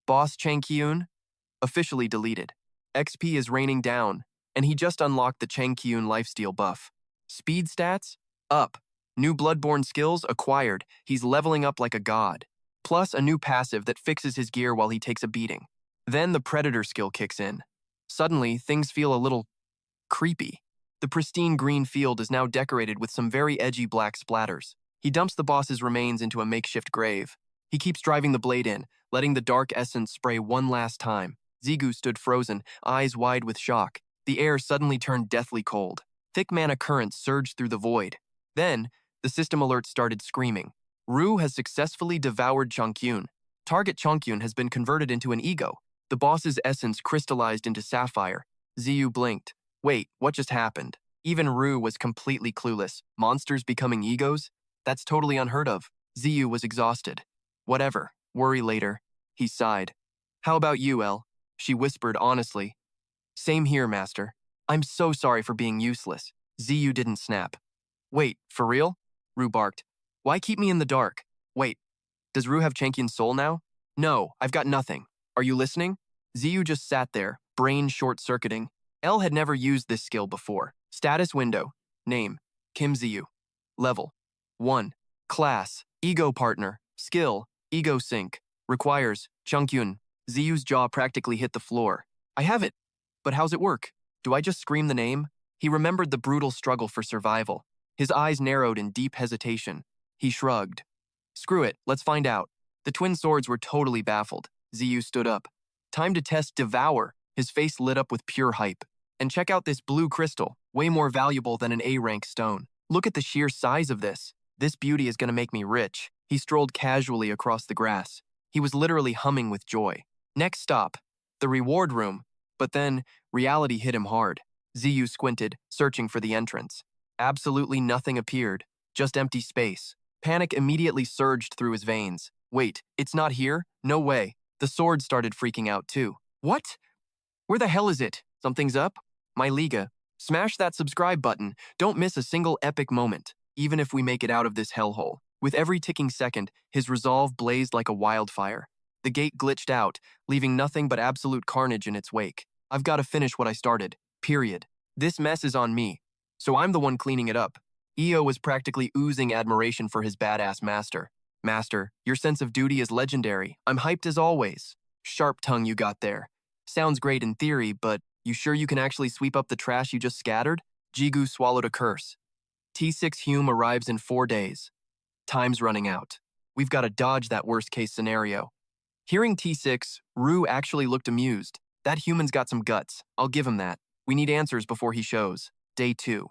Boss Changkyun? Officially deleted. XP is raining down, and he just unlocked the Changkyun lifesteal buff. Speed stats? Up. New Bloodborne skills acquired. He's leveling up like a god. Plus a new passive that fixes his gear while he takes a beating. Then the Predator skill kicks in. Suddenly, things feel a little creepy. The pristine green field is now decorated with some very edgy black splatters. He dumps the boss's remains into a makeshift grave. He keeps driving the blade in, letting the dark essence spray one last time. Zigu stood frozen, eyes wide with shock. The air suddenly turned deathly cold. Thick mana currents surged through the void. Then, the system alert started screaming. Ru has successfully devoured Changkyun. Target Changkyun has been converted into an ego. The boss's essence crystallized into sapphire. Ziyu blinked. Wait, what just happened? Even Ru was completely clueless. Monsters becoming egos? That's totally unheard of. Ziyu was exhausted. Whatever, worry later. He sighed. How about you, El? She whispered honestly. Same here, Master. I'm so sorry for being useless. Ziyu didn't snap. Wait, for real? Ru barked. Why keep me in the dark? Wait, does Ru have Changkyun's soul now? No, I've got nothing. Are you listening? Ziyu just sat there, brain short-circuiting. El had never used this skill before. Status window. Name. Kim Ziyu. Level. 1. Class. Ego partner. Skill. Ego sync. Requires. Changkyun. Ziyu's jaw practically hit the floor. I have it. But how's it work? Do I just scream the name? He remembered the brutal struggle for survival. His eyes narrowed in deep hesitation. He shrugged. Screw it, let's find out. The twin swords were totally baffled. Ziyu stood up. Time to test Devour. His face lit up with pure hype. And check out this blue crystal, way more valuable than an A-rank stone. Look at the sheer size of this. This beauty is gonna make me rich. He strolled casually across the grass. He was literally humming with joy. Next stop, the reward room. But then, reality hit him hard. Ziyu squinted, searching for the entrance. Absolutely nothing appeared, just empty space. Panic immediately surged through his veins. Wait, it's not here? No way. The sword started freaking out too. What? Where the hell is it? Something's up? My Liga. Smash that subscribe button. Don't miss a single epic moment, even if we make it out of this hellhole. With every ticking second, his resolve blazed like a wildfire. The gate glitched out, leaving nothing but absolute carnage in its wake. I've got to finish what I started. Period. This mess is on me, so I'm the one cleaning it up. Io was practically oozing admiration for his badass master. Master, your sense of duty is legendary. I'm hyped as always. Sharp tongue you got there. Sounds great in theory, but you sure you can actually sweep up the trash you just scattered? Jigu swallowed a curse. T6 Hume arrives in 4 days. Time's running out. We've got to dodge that worst-case scenario. Hearing T6, Ru actually looked amused. That human's got some guts. I'll give him that. We need answers before he shows. Day 2.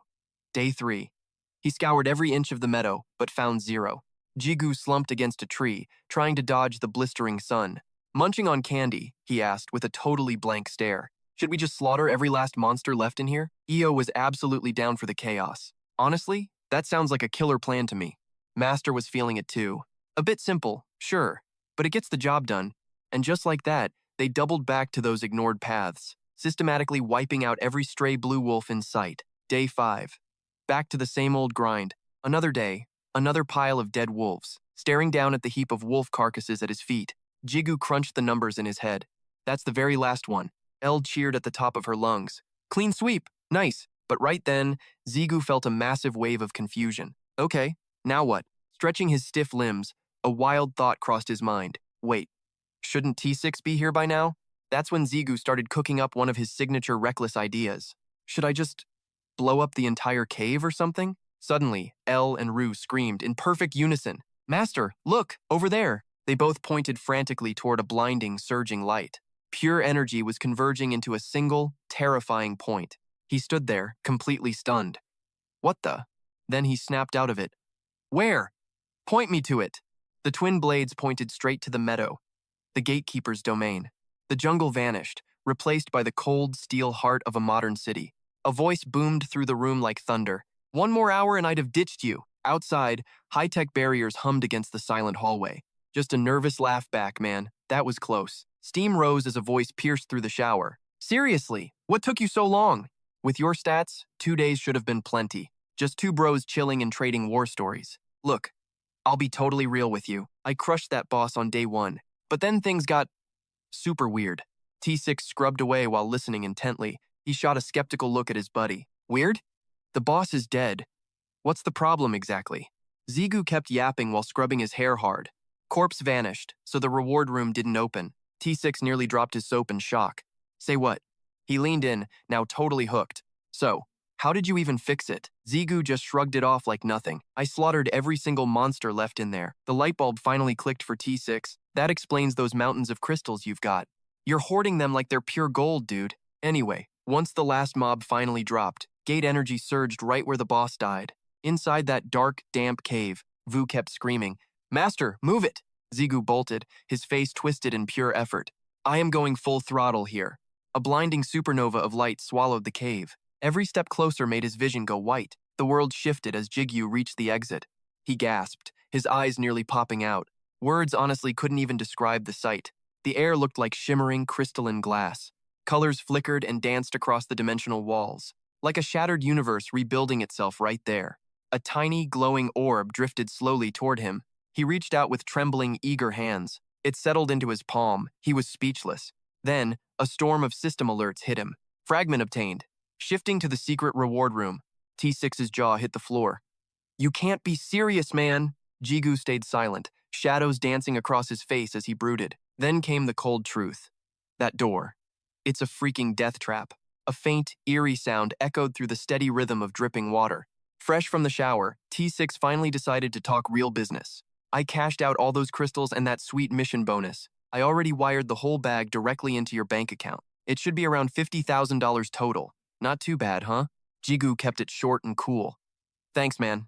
Day 3. He scoured every inch of the meadow, but found 0. Jigu slumped against a tree, trying to dodge the blistering sun. Munching on candy, he asked with a totally blank stare. Should we just slaughter every last monster left in here? Io was absolutely down for the chaos. Honestly, that sounds like a killer plan to me. Master was feeling it too. A bit simple, sure, but it gets the job done. And just like that, they doubled back to those ignored paths, systematically wiping out every stray blue wolf in sight. Day 5. Back to the same old grind. Another day, another pile of dead wolves. Staring down at the heap of wolf carcasses at his feet, Jigu crunched the numbers in his head. That's the very last one. Elle cheered at the top of her lungs. Clean sweep, nice. But right then, Zigu felt a massive wave of confusion. Okay, now what? Stretching his stiff limbs, a wild thought crossed his mind. Wait, shouldn't T6 be here by now? That's when Zigu started cooking up one of his signature reckless ideas. Should I just blow up the entire cave or something? Suddenly, Elle and Rue screamed in perfect unison. Master, look, over there. They both pointed frantically toward a blinding, surging light. Pure energy was converging into a single, terrifying point. He stood there, completely stunned. What the? Then he snapped out of it. Where? Point me to it. The twin blades pointed straight to the meadow, the gatekeeper's domain. The jungle vanished, replaced by the cold, steel heart of a modern city. A voice boomed through the room like thunder. 1 more hour and I'd have ditched you. Outside, high-tech barriers hummed against the silent hallway. Just a nervous laugh back, man. That was close. Steam rose as a voice pierced through the shower. Seriously, what took you so long? With your stats, 2 days should have been plenty. Just 2 bros chilling and trading war stories. Look, I'll be totally real with you. I crushed that boss on day 1. But then things got super weird. T6 scrubbed away while listening intently. He shot a skeptical look at his buddy. Weird? The boss is dead. What's the problem exactly? Zigu kept yapping while scrubbing his hair hard. Corpse vanished, so the reward room didn't open. T6 nearly dropped his soap in shock. Say what? He leaned in, now totally hooked. So, how did you even fix it? Zigu just shrugged it off like nothing. I slaughtered every single monster left in there. The light bulb finally clicked for T6. That explains those mountains of crystals you've got. You're hoarding them like they're pure gold, dude. Anyway, once the last mob finally dropped, gate energy surged right where the boss died. Inside that dark, damp cave, Vu kept screaming, Master, move it! Zigu bolted, his face twisted in pure effort. I am going full throttle here. A blinding supernova of light swallowed the cave. Every step closer made his vision go white. The world shifted as Jigyu reached the exit. He gasped, his eyes nearly popping out. Words honestly couldn't even describe the sight. The air looked like shimmering crystalline glass. Colors flickered and danced across the dimensional walls, like a shattered universe rebuilding itself right there. A tiny, glowing orb drifted slowly toward him. He reached out with trembling, eager hands. It settled into his palm. He was speechless. Then, a storm of system alerts hit him. Fragment obtained. Shifting to the secret reward room, T6's jaw hit the floor. You can't be serious, man. Jigu stayed silent, shadows dancing across his face as he brooded. Then came the cold truth. That door. It's a freaking death trap. A faint, eerie sound echoed through the steady rhythm of dripping water. Fresh from the shower, T6 finally decided to talk real business. I cashed out all those crystals and that sweet mission bonus. I already wired the whole bag directly into your bank account. It should be around $50,000 total. Not too bad, huh? Jigu kept it short and cool. Thanks, man.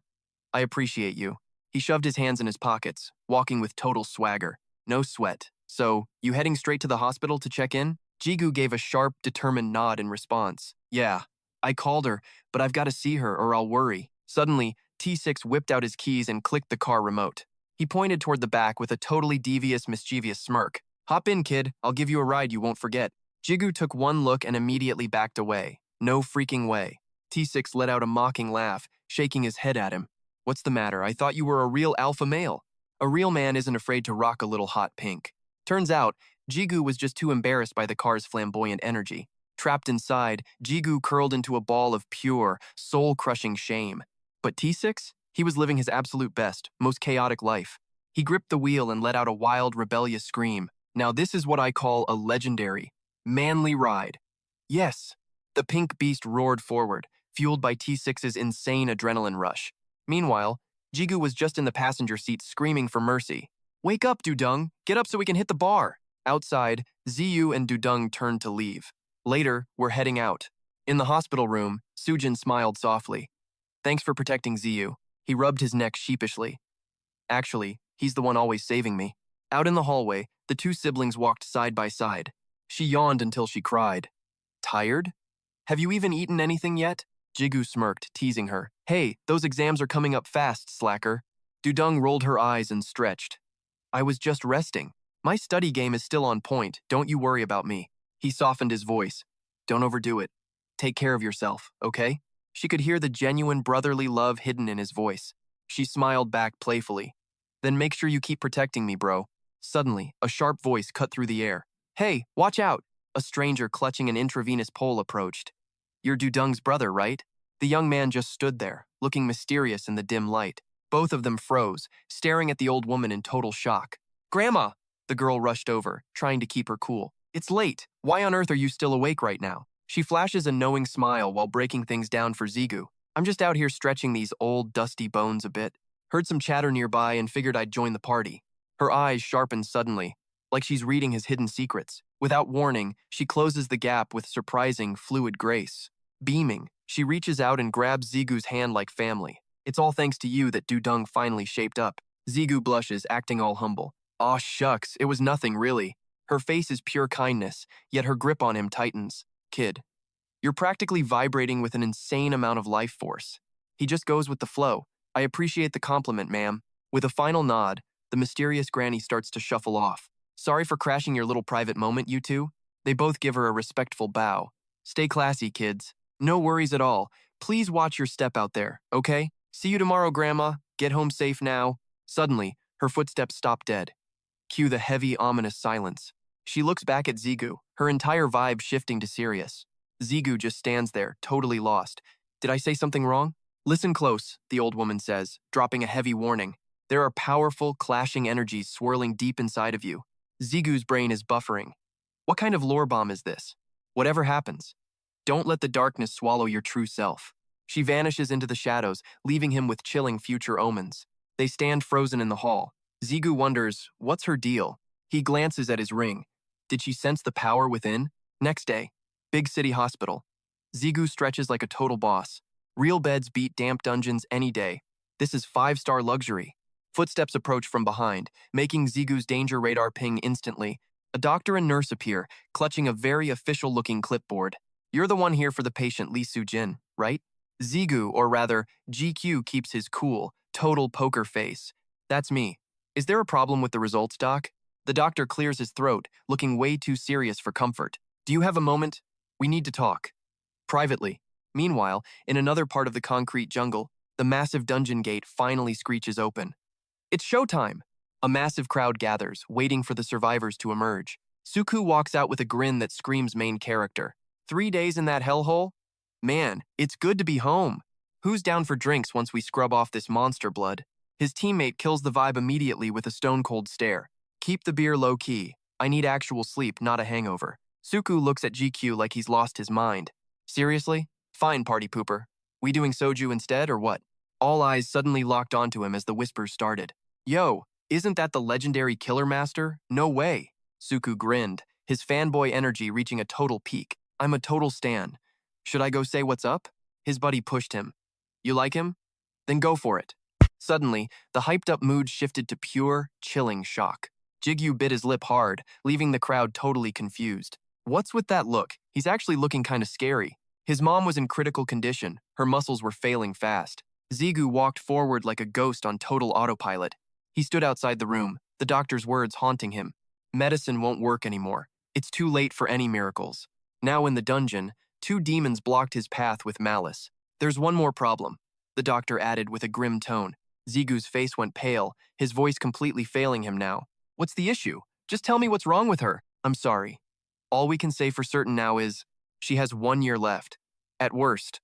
I appreciate you. He shoved his hands in his pockets, walking with total swagger. No sweat. So, you heading straight to the hospital to check in? Jigu gave a sharp, determined nod in response. Yeah, I called her, but I've got to see her or I'll worry. Suddenly, T6 whipped out his keys and clicked the car remote. He pointed toward the back with a totally devious, mischievous smirk. Hop in, kid. I'll give you a ride you won't forget. Jigu took one look and immediately backed away. No freaking way. T6 let out a mocking laugh, shaking his head at him. What's the matter? I thought you were a real alpha male. A real man isn't afraid to rock a little hot pink. Turns out, Jigu was just too embarrassed by the car's flamboyant energy. Trapped inside, Jigu curled into a ball of pure, soul-crushing shame. But T6? He was living his absolute best, most chaotic life. He gripped the wheel and let out a wild, rebellious scream. Now this is what I call a legendary, manly ride. Yes, the pink beast roared forward, fueled by T6's insane adrenaline rush. Meanwhile, Jigu was just in the passenger seat screaming for mercy. Wake up, Dudung! Get up so we can hit the bar! Outside, Ziyu and Dudung turned to leave. Later, we're heading out. In the hospital room, Sujin smiled softly. Thanks for protecting Ziyu. He rubbed his neck sheepishly. Actually, he's the one always saving me. Out in the hallway, the two siblings walked side by side. She yawned until she cried. Tired? Have you even eaten anything yet? Jigu smirked, teasing her. Hey, those exams are coming up fast, slacker. Dudung rolled her eyes and stretched. I was just resting. My study game is still on point, don't you worry about me. He softened his voice. Don't overdo it. Take care of yourself, okay? She could hear the genuine brotherly love hidden in his voice. She smiled back playfully. Then make sure you keep protecting me, bro. Suddenly, a sharp voice cut through the air. Hey, watch out! A stranger clutching an intravenous pole approached. You're Dudung's brother, right? The young man just stood there, looking mysterious in the dim light. Both of them froze, staring at the old woman in total shock. Grandma! The girl rushed over, trying to keep her cool. It's late. Why on earth are you still awake right now? She flashes a knowing smile while breaking things down for Zigu. I'm just out here stretching these old, dusty bones a bit. Heard some chatter nearby and figured I'd join the party. Her eyes sharpened suddenly, like she's reading his hidden secrets. Without warning, she closes the gap with surprising, fluid grace. Beaming, she reaches out and grabs Zigu's hand like family. It's all thanks to you that Dudung finally shaped up. Zigu blushes, acting all humble. Aw shucks, it was nothing really. Her face is pure kindness, yet her grip on him tightens. Kid, you're practically vibrating with an insane amount of life force. He just goes with the flow. I appreciate the compliment, ma'am. With a final nod, the mysterious granny starts to shuffle off. Sorry for crashing your little private moment, you two. They both give her a respectful bow. Stay classy, kids. No worries at all. Please watch your step out there, okay? See you tomorrow, Grandma. Get home safe now. Suddenly, her footsteps stop dead. Cue the heavy, ominous silence. She looks back at Zigu, her entire vibe shifting to serious. Zigu just stands there, totally lost. Did I say something wrong? Listen close, the old woman says, dropping a heavy warning. There are powerful, clashing energies swirling deep inside of you. Zigu's brain is buffering. What kind of lore bomb is this? Whatever happens, don't let the darkness swallow your true self. She vanishes into the shadows, leaving him with chilling future omens. They stand frozen in the hall. Zigu wonders, what's her deal? He glances at his ring. Did she sense the power within? Next day, big city hospital. Zigu stretches like a total boss. Real beds beat damp dungeons any day. This is 5-star luxury. Footsteps approach from behind, making Zigu's danger radar ping instantly. A doctor and nurse appear, clutching a very official-looking clipboard. You're the one here for the patient Lee Soo-jin, right? Zigu, or rather, GQ, keeps his cool, total poker face. That's me. Is there a problem with the results, doc? The doctor clears his throat, looking way too serious for comfort. Do you have a moment? We need to talk. Privately. Meanwhile, in another part of the concrete jungle, the massive dungeon gate finally screeches open. It's showtime! A massive crowd gathers, waiting for the survivors to emerge. Suku walks out with a grin that screams main character. 3 days in that hellhole? Man, it's good to be home. Who's down for drinks once we scrub off this monster blood? His teammate kills the vibe immediately with a stone-cold stare. Keep the beer low-key. I need actual sleep, not a hangover. Suku looks at GQ like he's lost his mind. Seriously? Fine, party pooper. We doing soju instead, or what? All eyes suddenly locked onto him as the whispers started. Yo, isn't that the legendary Killer Master? No way. Suku grinned, his fanboy energy reaching a total peak. I'm a total stan. Should I go say what's up? His buddy pushed him. You like him? Then go for it. Suddenly, the hyped-up mood shifted to pure, chilling shock. Jigyu bit his lip hard, leaving the crowd totally confused. What's with that look? He's actually looking kinda scary. His mom was in critical condition. Her muscles were failing fast. Zigu walked forward like a ghost on total autopilot. He stood outside the room, the doctor's words haunting him. Medicine won't work anymore. It's too late for any miracles. Now in the dungeon, 2 demons blocked his path with malice. There's one more problem, the doctor added with a grim tone. Zigu's face went pale, his voice completely failing him now. What's the issue? Just tell me what's wrong with her. I'm sorry. All we can say for certain now is, she has 1 year left. At worst,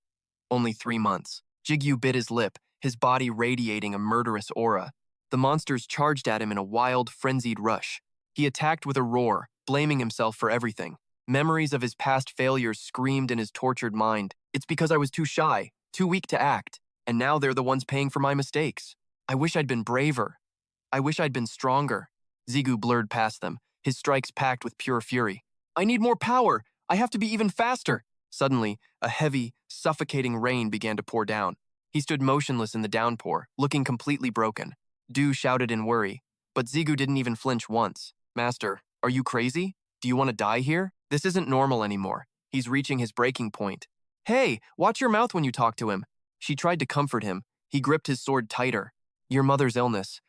only 3 months. Jigyu bit his lip, his body radiating a murderous aura. The monsters charged at him in a wild, frenzied rush. He attacked with a roar, blaming himself for everything. Memories of his past failures screamed in his tortured mind. It's because I was too shy, too weak to act, and now they're the ones paying for my mistakes. I wish I'd been braver. I wish I'd been stronger. Zigu blurred past them, his strikes packed with pure fury. I need more power. I have to be even faster. Suddenly, a heavy, suffocating rain began to pour down. He stood motionless in the downpour, looking completely broken. Du shouted in worry, but Zigu didn't even flinch once. Master, are you crazy? Do you want to die here? This isn't normal anymore. He's reaching his breaking point. Hey, watch your mouth when you talk to him. She tried to comfort him. He gripped his sword tighter. Your mother's illness.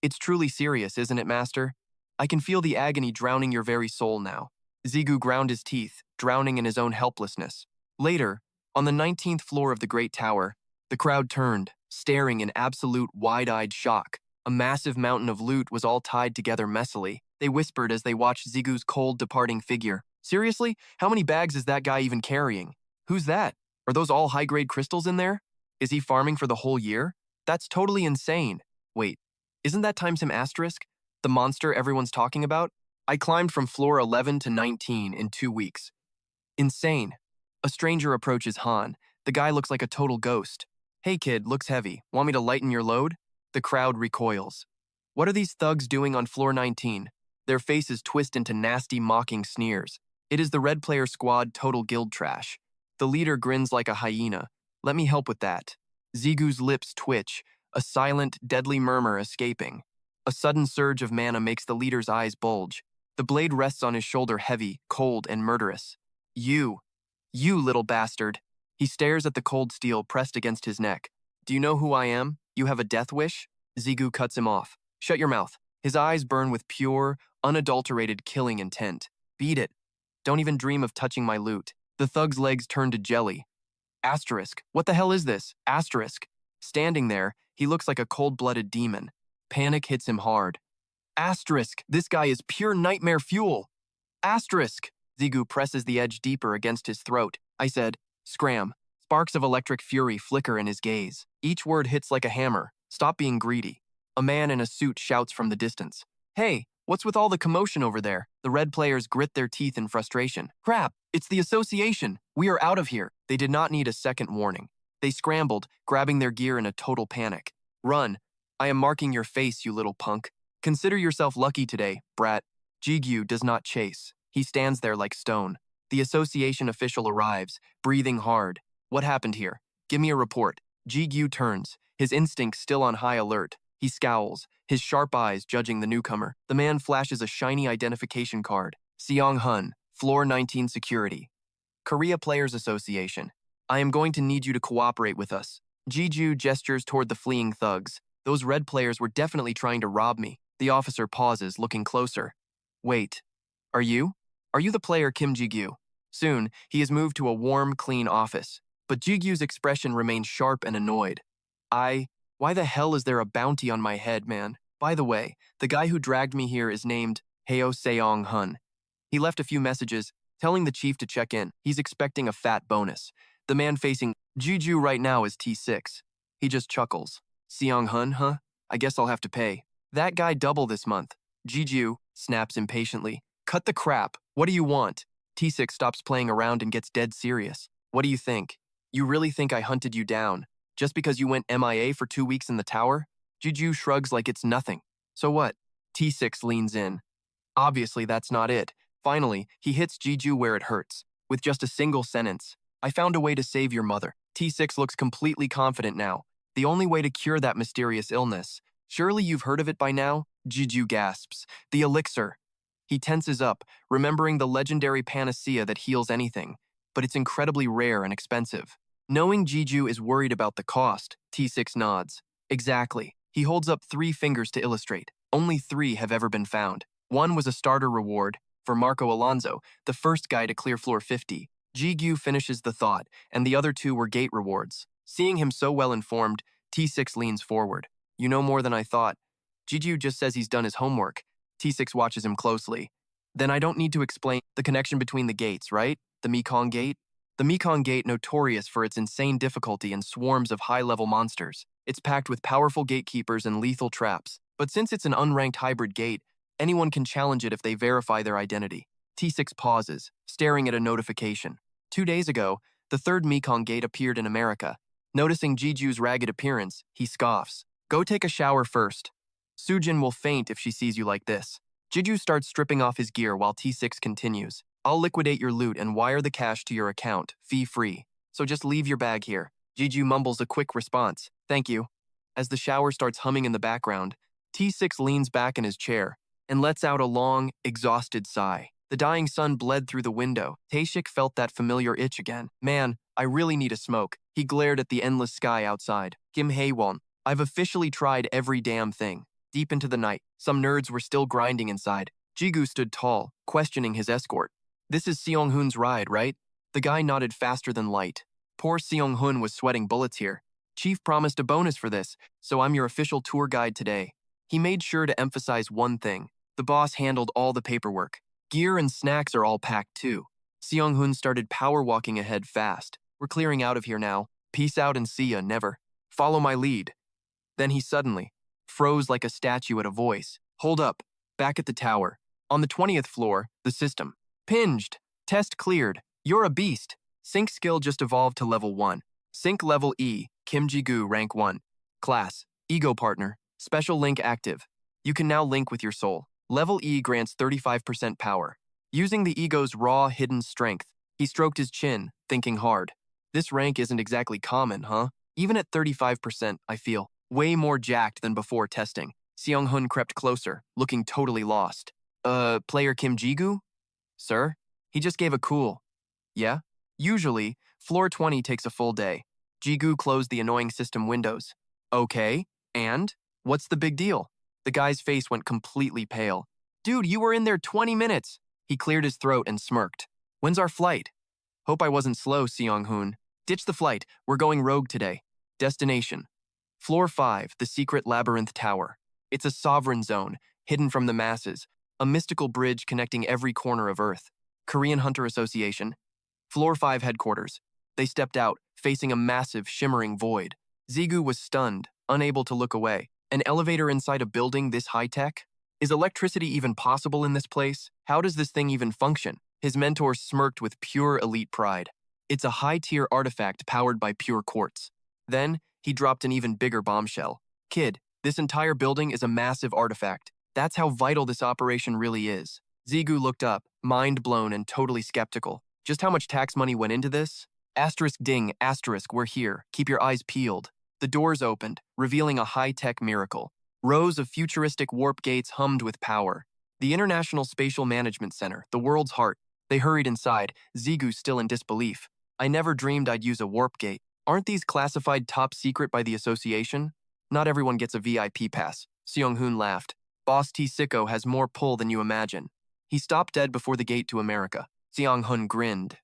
It's truly serious, isn't it, Master? I can feel the agony drowning your very soul now. Zigu ground his teeth, drowning in his own helplessness. Later, on the 19th floor of the Great Tower, the crowd turned, staring in absolute wide-eyed shock. A massive mountain of loot was all tied together messily. They whispered as they watched Zigu's cold, departing figure. Seriously? How many bags is that guy even carrying? Who's that? Are those all high-grade crystals in there? Is he farming for the whole year? That's totally insane. Wait, isn't that times him asterisk? The monster everyone's talking about? I climbed from floor 11 to 19 in 2 weeks. Insane. A stranger approaches Han. The guy looks like a total ghost. Hey kid, looks heavy. Want me to lighten your load? The crowd recoils. What are these thugs doing on floor 19? Their faces twist into nasty, mocking sneers. It is the Red Player Squad total guild trash. The leader grins like a hyena. Let me help with that. Zigu's lips twitch, a silent, deadly murmur escaping. A sudden surge of mana makes the leader's eyes bulge. The blade rests on his shoulder heavy, cold, and murderous. You little bastard. He stares at the cold steel pressed against his neck. Do you know who I am? You have a death wish? Zigu cuts him off. Shut your mouth. His eyes burn with pure, unadulterated killing intent. Beat it. Don't even dream of touching my loot. The thug's legs turn to jelly. Asterisk. What the hell is this? Asterisk. Standing there, he looks like a cold-blooded demon. Panic hits him hard. Asterisk. This guy is pure nightmare fuel. Asterisk. Zigu presses the edge deeper against his throat. I said, scram. Sparks of electric fury flicker in his gaze. Each word hits like a hammer. Stop being greedy. A man in a suit shouts from the distance. Hey, what's with all the commotion over there? The red players grit their teeth in frustration. Crap, it's the association. We are out of here. They did not need a second warning. They scrambled, grabbing their gear in a total panic. Run. I am marking your face, you little punk. Consider yourself lucky today, brat. Jigyu does not chase. He stands there like stone. The association official arrives, breathing hard. What happened here? Give me a report. Jigyu turns, his instincts still on high alert. He scowls, his sharp eyes judging the newcomer. The man flashes a shiny identification card. Seong Hun, Floor 19 Security. Korea Players Association. I am going to need you to cooperate with us. Jiju gestures toward the fleeing thugs. Those red players were definitely trying to rob me. The officer pauses, looking closer. Wait, are you? Are you the player Kim Jigyu? Soon, he is moved to a warm, clean office. But Jigyu's expression remains sharp and annoyed. Why the hell is there a bounty on my head, man? By the way, the guy who dragged me here is named Heo Seong Hun. He left a few messages, telling the chief to check in. He's expecting a fat bonus. The man facing Jiju right now is T6. He just chuckles. Seong Hun, huh? I guess I'll have to pay. That guy double this month. Jiju snaps impatiently. Cut the crap. What do you want? T6 stops playing around and gets dead serious. What do you think? You really think I hunted you down? Just because you went MIA for 2 weeks in the tower? Juju shrugs like it's nothing. So what? T6 leans in. Obviously, that's not it. Finally, he hits Jiju where it hurts. With just a single sentence. I found a way to save your mother. T6 looks completely confident now. The only way to cure that mysterious illness. Surely you've heard of it by now? Jiju gasps. The elixir. He tenses up, remembering the legendary panacea that heals anything. But it's incredibly rare and expensive. Knowing Jiju is worried about the cost, T6 nods. Exactly. He holds up 3 fingers to illustrate. Only 3 have ever been found. One was a starter reward for Marco Alonso, the first guy to clear floor 50. Jigyu finishes the thought, and the other 2 were gate rewards. Seeing him so well informed, T6 leans forward. You know more than I thought. Jiju just says he's done his homework. T6 watches him closely. Then I don't need to explain the connection between the gates, right? The Mekong Gate? The Mekong Gate, notorious for its insane difficulty and swarms of high-level monsters. It's packed with powerful gatekeepers and lethal traps. But since it's an unranked hybrid gate, anyone can challenge it if they verify their identity. T6 pauses, staring at a notification. 2 days ago, the 3rd Mekong Gate appeared in America. Noticing Jiju's ragged appearance, he scoffs. Go take a shower first. Sujin will faint if she sees you like this. Jiju starts stripping off his gear while T6 continues. I'll liquidate your loot and wire the cash to your account, fee-free. So just leave your bag here. Jiju mumbles a quick response. Thank you. As the shower starts humming in the background, T6 leans back in his chair and lets out a long, exhausted sigh. The dying sun bled through the window. Taeshik felt that familiar itch again. Man, I really need a smoke. He glared at the endless sky outside. Kim Hae-won, I've officially tried every damn thing. Deep into the night, some nerds were still grinding inside. Jigu stood tall, questioning his escort. This is Seong-hoon's ride, right? The guy nodded faster than light. Poor Seong-hoon was sweating bullets here. Chief promised a bonus for this, so I'm your official tour guide today. He made sure to emphasize one thing. The boss handled all the paperwork. Gear and snacks are all packed too. Seong-hoon started power walking ahead fast. We're clearing out of here now. Peace out and see ya, never. Follow my lead. Then he suddenly froze like a statue at a voice. Hold up. Back at the tower. On the 20th floor, the system. Pinged. Test cleared. You're a beast. Sync skill just evolved to level 1. Sync level E, Kim Ji-gu rank 1. Class, Ego Partner. Special link active. You can now link with your soul. Level E grants 35% power. Using the ego's raw, hidden strength, he stroked his chin, thinking hard. This rank isn't exactly common, huh? Even at 35%, I feel way more jacked than before testing. Seong-hoon crept closer, looking totally lost. Player Kim Ji-gu? Sir? He just gave a cool. Yeah? Usually, floor 20 takes a full day. Ji-gu closed the annoying system windows. Okay, and? What's the big deal? The guy's face went completely pale. Dude, you were in there 20 minutes. He cleared his throat and smirked. When's our flight? Hope I wasn't slow, Seong-hoon. Ditch the flight. We're going rogue today. Destination. Floor 5, the secret labyrinth tower. It's a sovereign zone, hidden from the masses. A mystical bridge connecting every corner of Earth. Korean Hunter Association. Floor 5 headquarters. They stepped out, facing a massive, shimmering void. Zigu was stunned, unable to look away. An elevator inside a building this high-tech? Is electricity even possible in this place? How does this thing even function? His mentor smirked with pure elite pride. It's a high-tier artifact powered by pure quartz. Then, he dropped an even bigger bombshell. Kid, this entire building is a massive artifact. That's how vital this operation really is. Zigu looked up, mind blown and totally skeptical. Just how much tax money went into this? Asterisk ding, asterisk, we're here. Keep your eyes peeled. The doors opened, revealing a high-tech miracle. Rows of futuristic warp gates hummed with power. The International Spatial Management Center, the world's heart. They hurried inside, Zigu still in disbelief. I never dreamed I'd use a warp gate. Aren't these classified top secret by the association? Not everyone gets a VIP pass. Seong-hoon laughed. Boss T. Sicko has more pull than you imagine. He stopped dead before the gate to America. Seong-hoon grinned.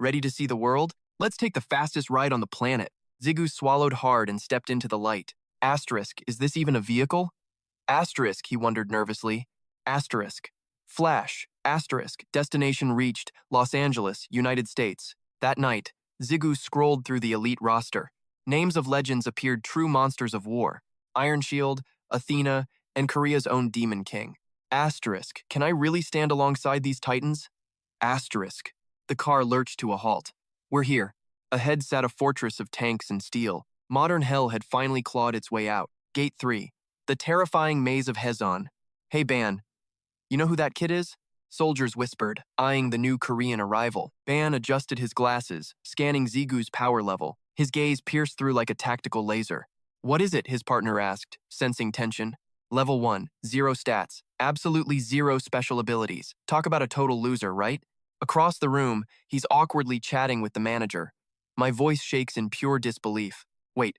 Ready to see the world? Let's take the fastest ride on the planet. Zigu swallowed hard and stepped into the light. Asterisk, is this even a vehicle? Asterisk, he wondered nervously. Asterisk. Flash. Asterisk. Destination reached. Los Angeles, United States. That night, Zigu scrolled through the elite roster. Names of legends appeared, true monsters of war. Iron Shield, Athena, and Korea's own Demon King. Asterisk. Can I really stand alongside these titans? Asterisk. The car lurched to a halt. We're here. Ahead sat a fortress of tanks and steel. Modern hell had finally clawed its way out. Gate 3. The terrifying maze of Hezon. Hey, Ban. You know who that kid is? Soldiers whispered, eyeing the new Korean arrival. Ban adjusted his glasses, scanning Zigu's power level. His gaze pierced through like a tactical laser. What is it? His partner asked, sensing tension. Level 1, 0 stats. Absolutely 0 special abilities. Talk about a total loser, right? Across the room, he's awkwardly chatting with the manager. My voice shakes in pure disbelief. Wait,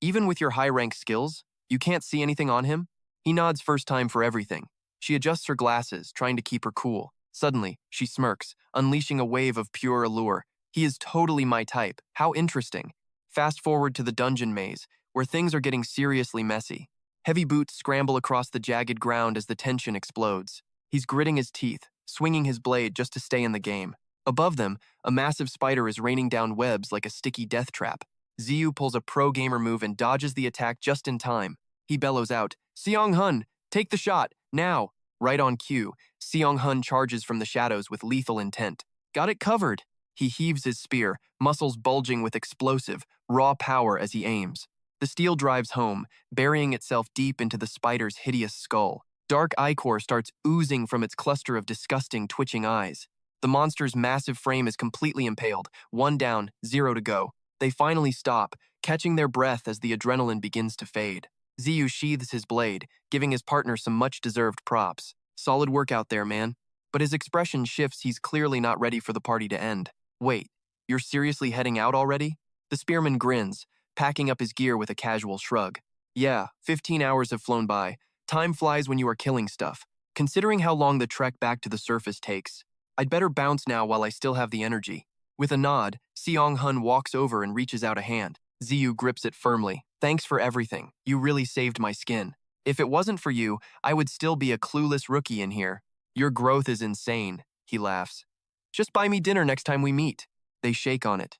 even with your high-rank skills, you can't see anything on him? He nods first time for everything. She adjusts her glasses, trying to keep her cool. Suddenly, she smirks, unleashing a wave of pure allure. He is totally my type. How interesting. Fast forward to the dungeon maze, where things are getting seriously messy. Heavy boots scramble across the jagged ground as the tension explodes. He's gritting his teeth, swinging his blade just to stay in the game. Above them, a massive spider is raining down webs like a sticky death trap. Ziyu pulls a pro-gamer move and dodges the attack just in time. He bellows out, Seong-hoon, take the shot, now! Right on cue, Seong-hoon charges from the shadows with lethal intent. Got it covered! He heaves his spear, muscles bulging with explosive, raw power as he aims. The steel drives home, burying itself deep into the spider's hideous skull. Dark ichor starts oozing from its cluster of disgusting, twitching eyes. The monster's massive frame is completely impaled, 1 down, 0 to go. They finally stop, catching their breath as the adrenaline begins to fade. Ziyu sheathes his blade, giving his partner some much-deserved props. Solid work out there, man. But his expression shifts, he's clearly not ready for the party to end. Wait, You're seriously heading out already? The spearman grins, packing up his gear with a casual shrug. Yeah, 15 hours have flown by. Time flies when you are killing stuff. Considering how long the trek back to the surface takes, I'd better bounce now while I still have the energy. With a nod, Seong-hun walks over and reaches out a hand. Ziyu grips it firmly. Thanks for everything. You really saved my skin. If it wasn't for you, I would still be a clueless rookie in here. Your growth is insane, he laughs. Just buy me dinner next time we meet. They shake on it.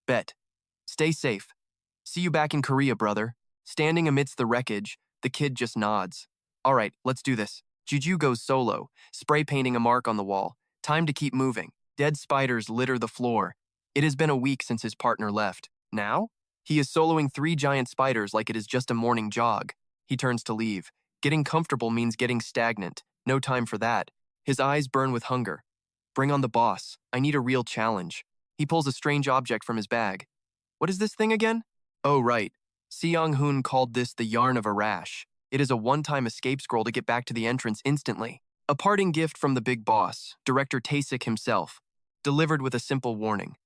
Bet. Stay safe. See you back in Korea, brother. Standing amidst the wreckage, the kid just nods. All right, let's do this. Juju goes solo, spray painting a mark on the wall. Time to keep moving. Dead spiders litter the floor. It has been a week since his partner left. Now? He is soloing 3 giant spiders like it is just a morning jog. He turns to leave. Getting comfortable means getting stagnant. No time for that. His eyes burn with hunger. Bring on the boss. I need a real challenge. He pulls a strange object from his bag. What is this thing again? Oh, right. Seong-hun called this the Yarn of Arash. It is a one-time escape scroll to get back to the entrance instantly. A parting gift from the big boss, director Tasik himself, delivered with a simple warning.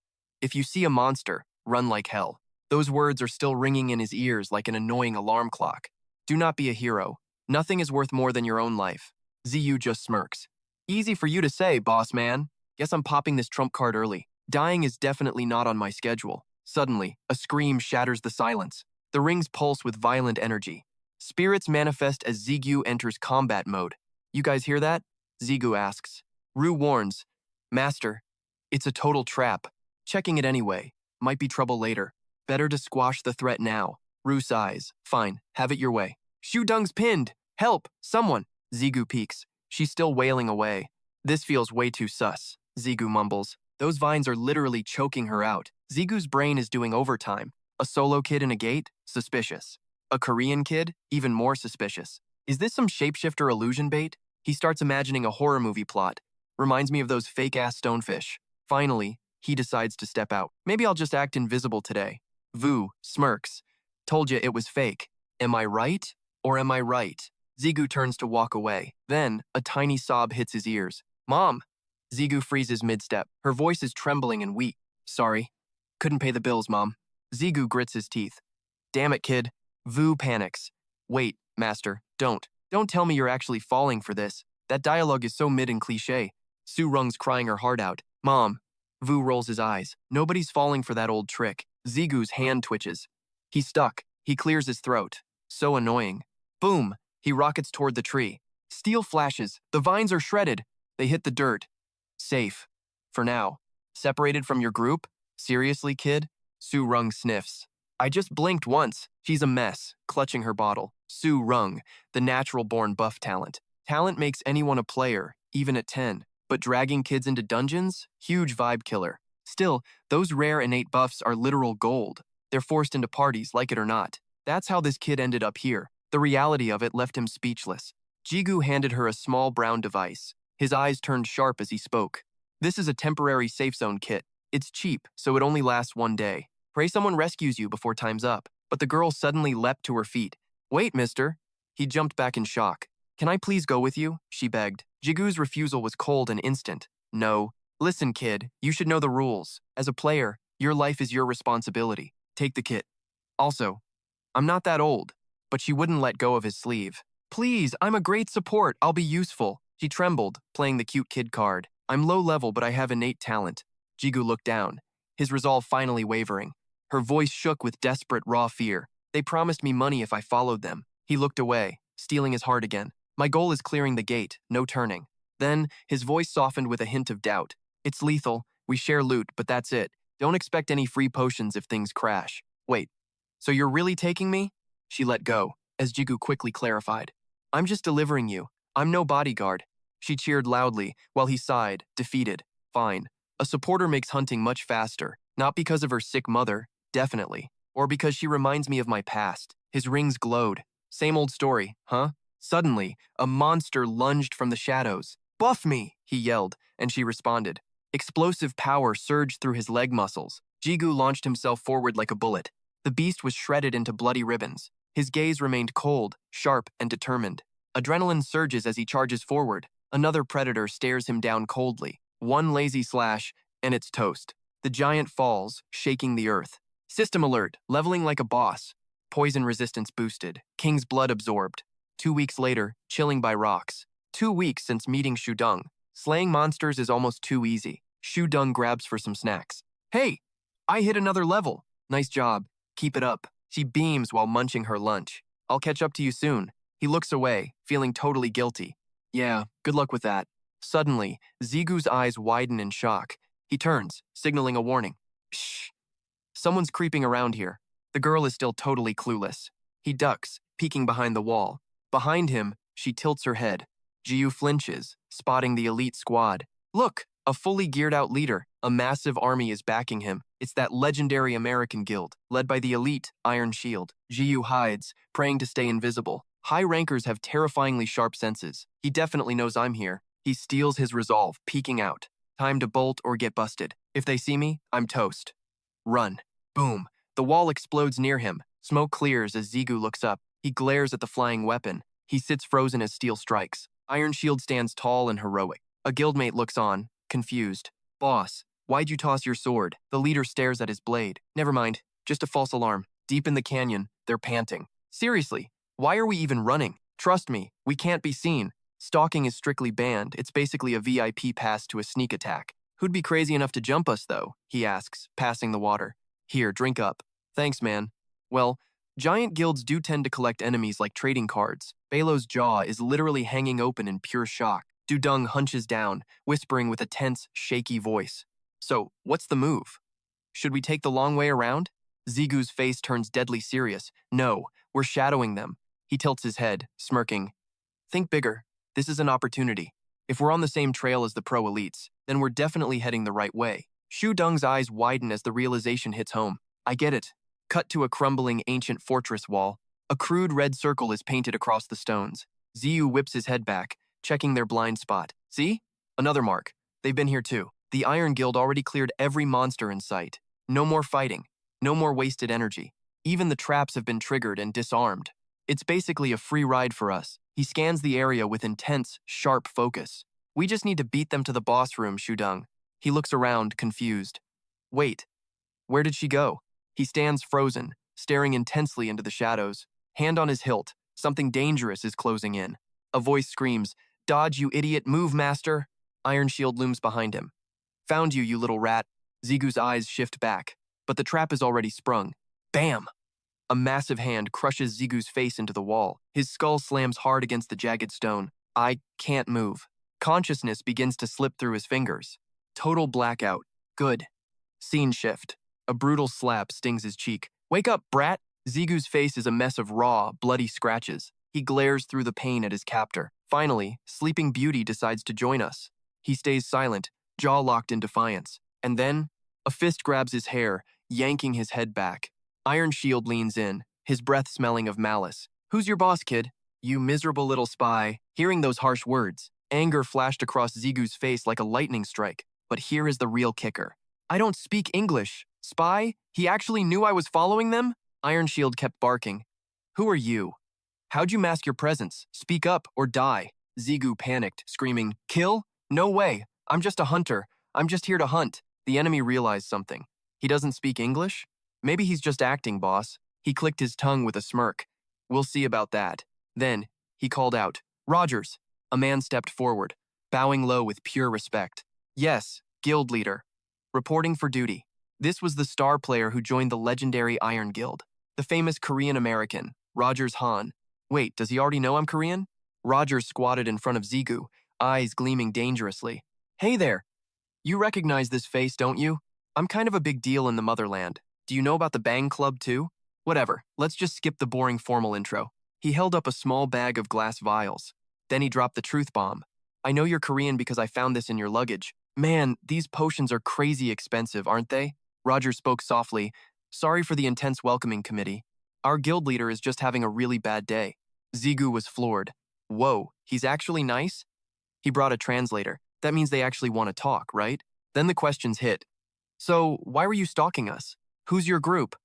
If you see a monster, run like hell. Those words are still ringing in his ears like an annoying alarm clock. Do not be a hero. Nothing is worth more than your own life. Ziyu just smirks. Easy for you to say, boss man. Guess I'm popping this trump card early. Dying is definitely not on my schedule. Suddenly, a scream shatters the silence. The rings pulse with violent energy. Spirits manifest as Zigu enters combat mode. You guys hear that? Zigu asks. Rue warns. Master, it's a total trap. Checking it anyway. Might be trouble later. Better to squash the threat now. Rue sighs. Fine, have it your way. Shudung's pinned. Help, someone. Zigu peeks. She's still wailing away. This feels way too sus. Zigu mumbles. Those vines are literally choking her out. Zigu's brain is doing overtime. A solo kid in a gate? Suspicious. A Korean kid? Even more suspicious. Is this some shapeshifter illusion bait? He starts imagining a horror movie plot. Reminds me of those fake-ass stonefish. Finally, he decides to step out. Maybe I'll just act invisible today. Vu smirks. Told you it was fake. Am I right? Or am I right? Zigu turns to walk away. Then, a tiny sob hits his ears. Mom! Zigu freezes mid-step. Her voice is trembling and weak. Sorry. Couldn't pay the bills, Mom. Zigu grits his teeth. Damn it, kid. Vu panics. Wait, Master, don't. Don't tell me you're actually falling for this. That dialogue is so mid and cliché. Su Rung's crying her heart out. Mom. Vu rolls his eyes. Nobody's falling for that old trick. Zigu's hand twitches. He's stuck. He clears his throat. So annoying. Boom! He rockets toward the tree. Steel flashes. The vines are shredded. They hit the dirt. Safe. For now. Separated from your group? Seriously, kid? Su Rung sniffs. I just blinked once. She's a mess, clutching her bottle. Su Rung, the natural-born buff talent. Talent makes anyone a player, even at 10. But dragging kids into dungeons? Huge vibe killer. Still, those rare innate buffs are literal gold. They're forced into parties, like it or not. That's how this kid ended up here. The reality of it left him speechless. Jigu handed her a small brown device. His eyes turned sharp as he spoke. This is a temporary safe zone kit. It's cheap, so it only lasts 1 day. Pray someone rescues you before time's up. But the girl suddenly leapt to her feet. Wait, mister. He jumped back in shock. Can I please go with you? She begged. Jigu's refusal was cold and instant. No. Listen, kid, you should know the rules. As a player, your life is your responsibility. Take the kit. Also, I'm not that old. But she wouldn't let go of his sleeve. Please, I'm a great support. I'll be useful. She trembled, playing the cute kid card. I'm low level, but I have innate talent. Jigu looked down, his resolve finally wavering. Her voice shook with desperate, raw fear. They promised me money if I followed them. He looked away, steeling his heart again. My goal is clearing the gate, no turning. Then, his voice softened with a hint of doubt. It's lethal. We share loot, but that's it. Don't expect any free potions if things crash. Wait, so you're really taking me? She let go, as Jigu quickly clarified. I'm just delivering you. I'm no bodyguard. She cheered loudly, while he sighed, defeated. Fine. A supporter makes hunting much faster, not because of her sick mother, definitely, or because she reminds me of my past. His rings glowed. Same old story, huh? Suddenly, a monster lunged from the shadows. Buff me, he yelled, and she responded. Explosive power surged through his leg muscles. Jigu launched himself forward like a bullet. The beast was shredded into bloody ribbons. His gaze remained cold, sharp, and determined. Adrenaline surges as he charges forward. Another predator stares him down coldly. One lazy slash, and it's toast. The giant falls, shaking the earth. System alert, leveling like a boss. Poison resistance boosted, King's blood absorbed. 2 weeks later, chilling by rocks. 2 weeks since meeting Shudong. Slaying monsters is almost too easy. Shudong grabs for some snacks. Hey, I hit another level. Nice job. Keep it up. She beams while munching her lunch. I'll catch up to you soon. He looks away, feeling totally guilty. Yeah, good luck with that. Suddenly, Zigu's eyes widen in shock. He turns, signaling a warning. Shh. Someone's creeping around here. The girl is still totally clueless. He ducks, peeking behind the wall. Behind him, she tilts her head. Jiu flinches, spotting the elite squad. Look, a fully geared out leader. A massive army is backing him. It's that legendary American guild, led by the elite Iron Shield. Jiu hides, praying to stay invisible. High rankers have terrifyingly sharp senses. He definitely knows I'm here. He steals his resolve, peeking out. Time to bolt or get busted. If they see me, I'm toast. Run. Boom. The wall explodes near him. Smoke clears as Zigu looks up. He glares at the flying weapon. He sits frozen as steel strikes. Iron Shield stands tall and heroic. A guildmate looks on, confused. Boss, why'd you toss your sword? The leader stares at his blade. Never mind, just a false alarm. Deep in the canyon, they're panting. Seriously, why are we even running? Trust me, we can't be seen. Stalking is strictly banned. It's basically a VIP pass to a sneak attack. Who'd be crazy enough to jump us, though? He asks, passing the water. Here, drink up. Thanks, man. Well, giant guilds do tend to collect enemies like trading cards. Belo's jaw is literally hanging open in pure shock. Dudung hunches down, whispering with a tense, shaky voice. So, what's the move? Should we take the long way around? Zigu's face turns deadly serious. No, we're shadowing them. He tilts his head, smirking. Think bigger. This is an opportunity. If we're on the same trail as the pro elites, then we're definitely heading the right way. Shudung's eyes widen as the realization hits home. I get it. Cut to a crumbling ancient fortress wall. A crude red circle is painted across the stones. Ziyu whips his head back, checking their blind spot. See? Another mark. They've been here too. The Iron Guild already cleared every monster in sight. No more fighting. No more wasted energy. Even the traps have been triggered and disarmed. It's basically a free ride for us. He scans the area with intense, sharp focus. We just need to beat them to the boss room, Shudung. He looks around, confused. Wait, where did she go? He stands frozen, staring intensely into the shadows. Hand on his hilt, something dangerous is closing in. A voice screams, Dodge, you idiot, move, master. Iron Shield looms behind him. Found you, you little rat. Zigu's eyes shift back, but the trap is already sprung. Bam! A massive hand crushes Zigu's face into the wall. His skull slams hard against the jagged stone. I can't move. Consciousness begins to slip through his fingers. Total blackout. Good. Scene shift. A brutal slap stings his cheek. Wake up, brat! Zigu's face is a mess of raw, bloody scratches. He glares through the pain at his captor. Finally, Sleeping Beauty decides to join us. He stays silent, jaw locked in defiance. And then, a fist grabs his hair, yanking his head back. Iron Shield leans in, his breath smelling of malice. Who's your boss, kid? You miserable little spy. Hearing those harsh words, anger flashed across Zigu's face like a lightning strike. But here is the real kicker. I don't speak English. Spy? He actually knew I was following them? Iron Shield kept barking. Who are you? How'd you mask your presence? Speak up or die. Zigu panicked, screaming, Kill? No way. I'm just a hunter. I'm just here to hunt. The enemy realized something. He doesn't speak English? Maybe he's just acting, boss. He clicked his tongue with a smirk. We'll see about that. Then, he called out, Rogers. A man stepped forward, bowing low with pure respect. Yes, guild leader. Reporting for duty. This was the star player who joined the legendary Iron Guild. The famous Korean-American, Rogers Han. Wait, does he already know I'm Korean? Rogers squatted in front of Zigu, eyes gleaming dangerously. Hey there. You recognize this face, don't you? I'm kind of a big deal in the motherland. Do you know about the Bang Club too? Whatever, let's just skip the boring formal intro. He held up a small bag of glass vials. Then he dropped the truth bomb. I know you're Korean because I found this in your luggage. Man, these potions are crazy expensive, aren't they? Roger spoke softly. Sorry for the intense welcoming committee. Our guild leader is just having a really bad day. Zigu was floored. Whoa, he's actually nice? He brought a translator. That means they actually want to talk, right? Then the questions hit. So, why were you stalking us? Who's your group?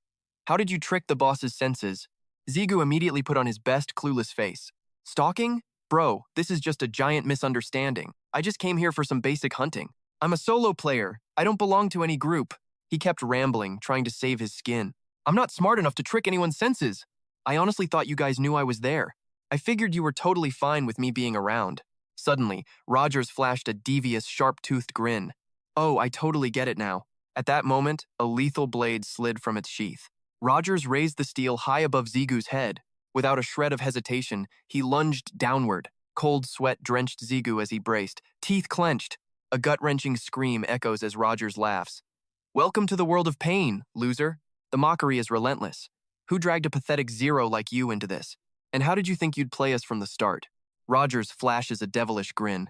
How did you trick the boss's senses? Zigu immediately put on his best clueless face. Stalking? Bro, this is just a giant misunderstanding. I just came here for some basic hunting. I'm a solo player. I don't belong to any group. He kept rambling, trying to save his skin. I'm not smart enough to trick anyone's senses. I honestly thought you guys knew I was there. I figured you were totally fine with me being around. Suddenly, Rogers flashed a devious, sharp-toothed grin. Oh, I totally get it now. At that moment, a lethal blade slid from its sheath. Rogers raised the steel high above Zigu's head. Without a shred of hesitation, he lunged downward. Cold sweat drenched Zigu as he braced, teeth clenched. A gut-wrenching scream echoes as Rogers laughs. Welcome to the world of pain, loser. The mockery is relentless. Who dragged a pathetic zero like you into this? And how did you think you'd play us from the start? Rogers flashes a devilish grin.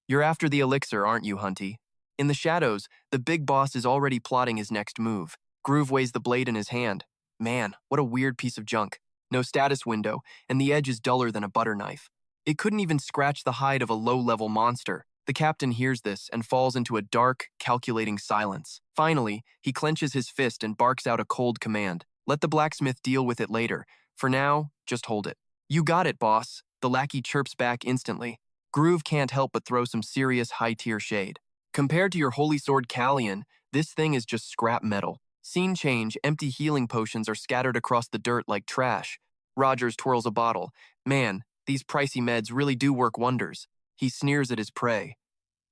You're after the elixir, aren't you, Hunty? In the shadows, the big boss is already plotting his next move. Groove weighs the blade in his hand. Man, what a weird piece of junk. No status window, and the edge is duller than a butter knife. It couldn't even scratch the hide of a low-level monster. The captain hears this and falls into a dark, calculating silence. Finally, he clenches his fist and barks out a cold command. Let the blacksmith deal with it later. For now, just hold it. You got it, boss. The lackey chirps back instantly. Groove can't help but throw some serious high-tier shade. Compared to your holy sword Callion, this thing is just scrap metal. Scene change, empty healing potions are scattered across the dirt like trash. Rogers twirls a bottle. Man, these pricey meds really do work wonders. He sneers at his prey.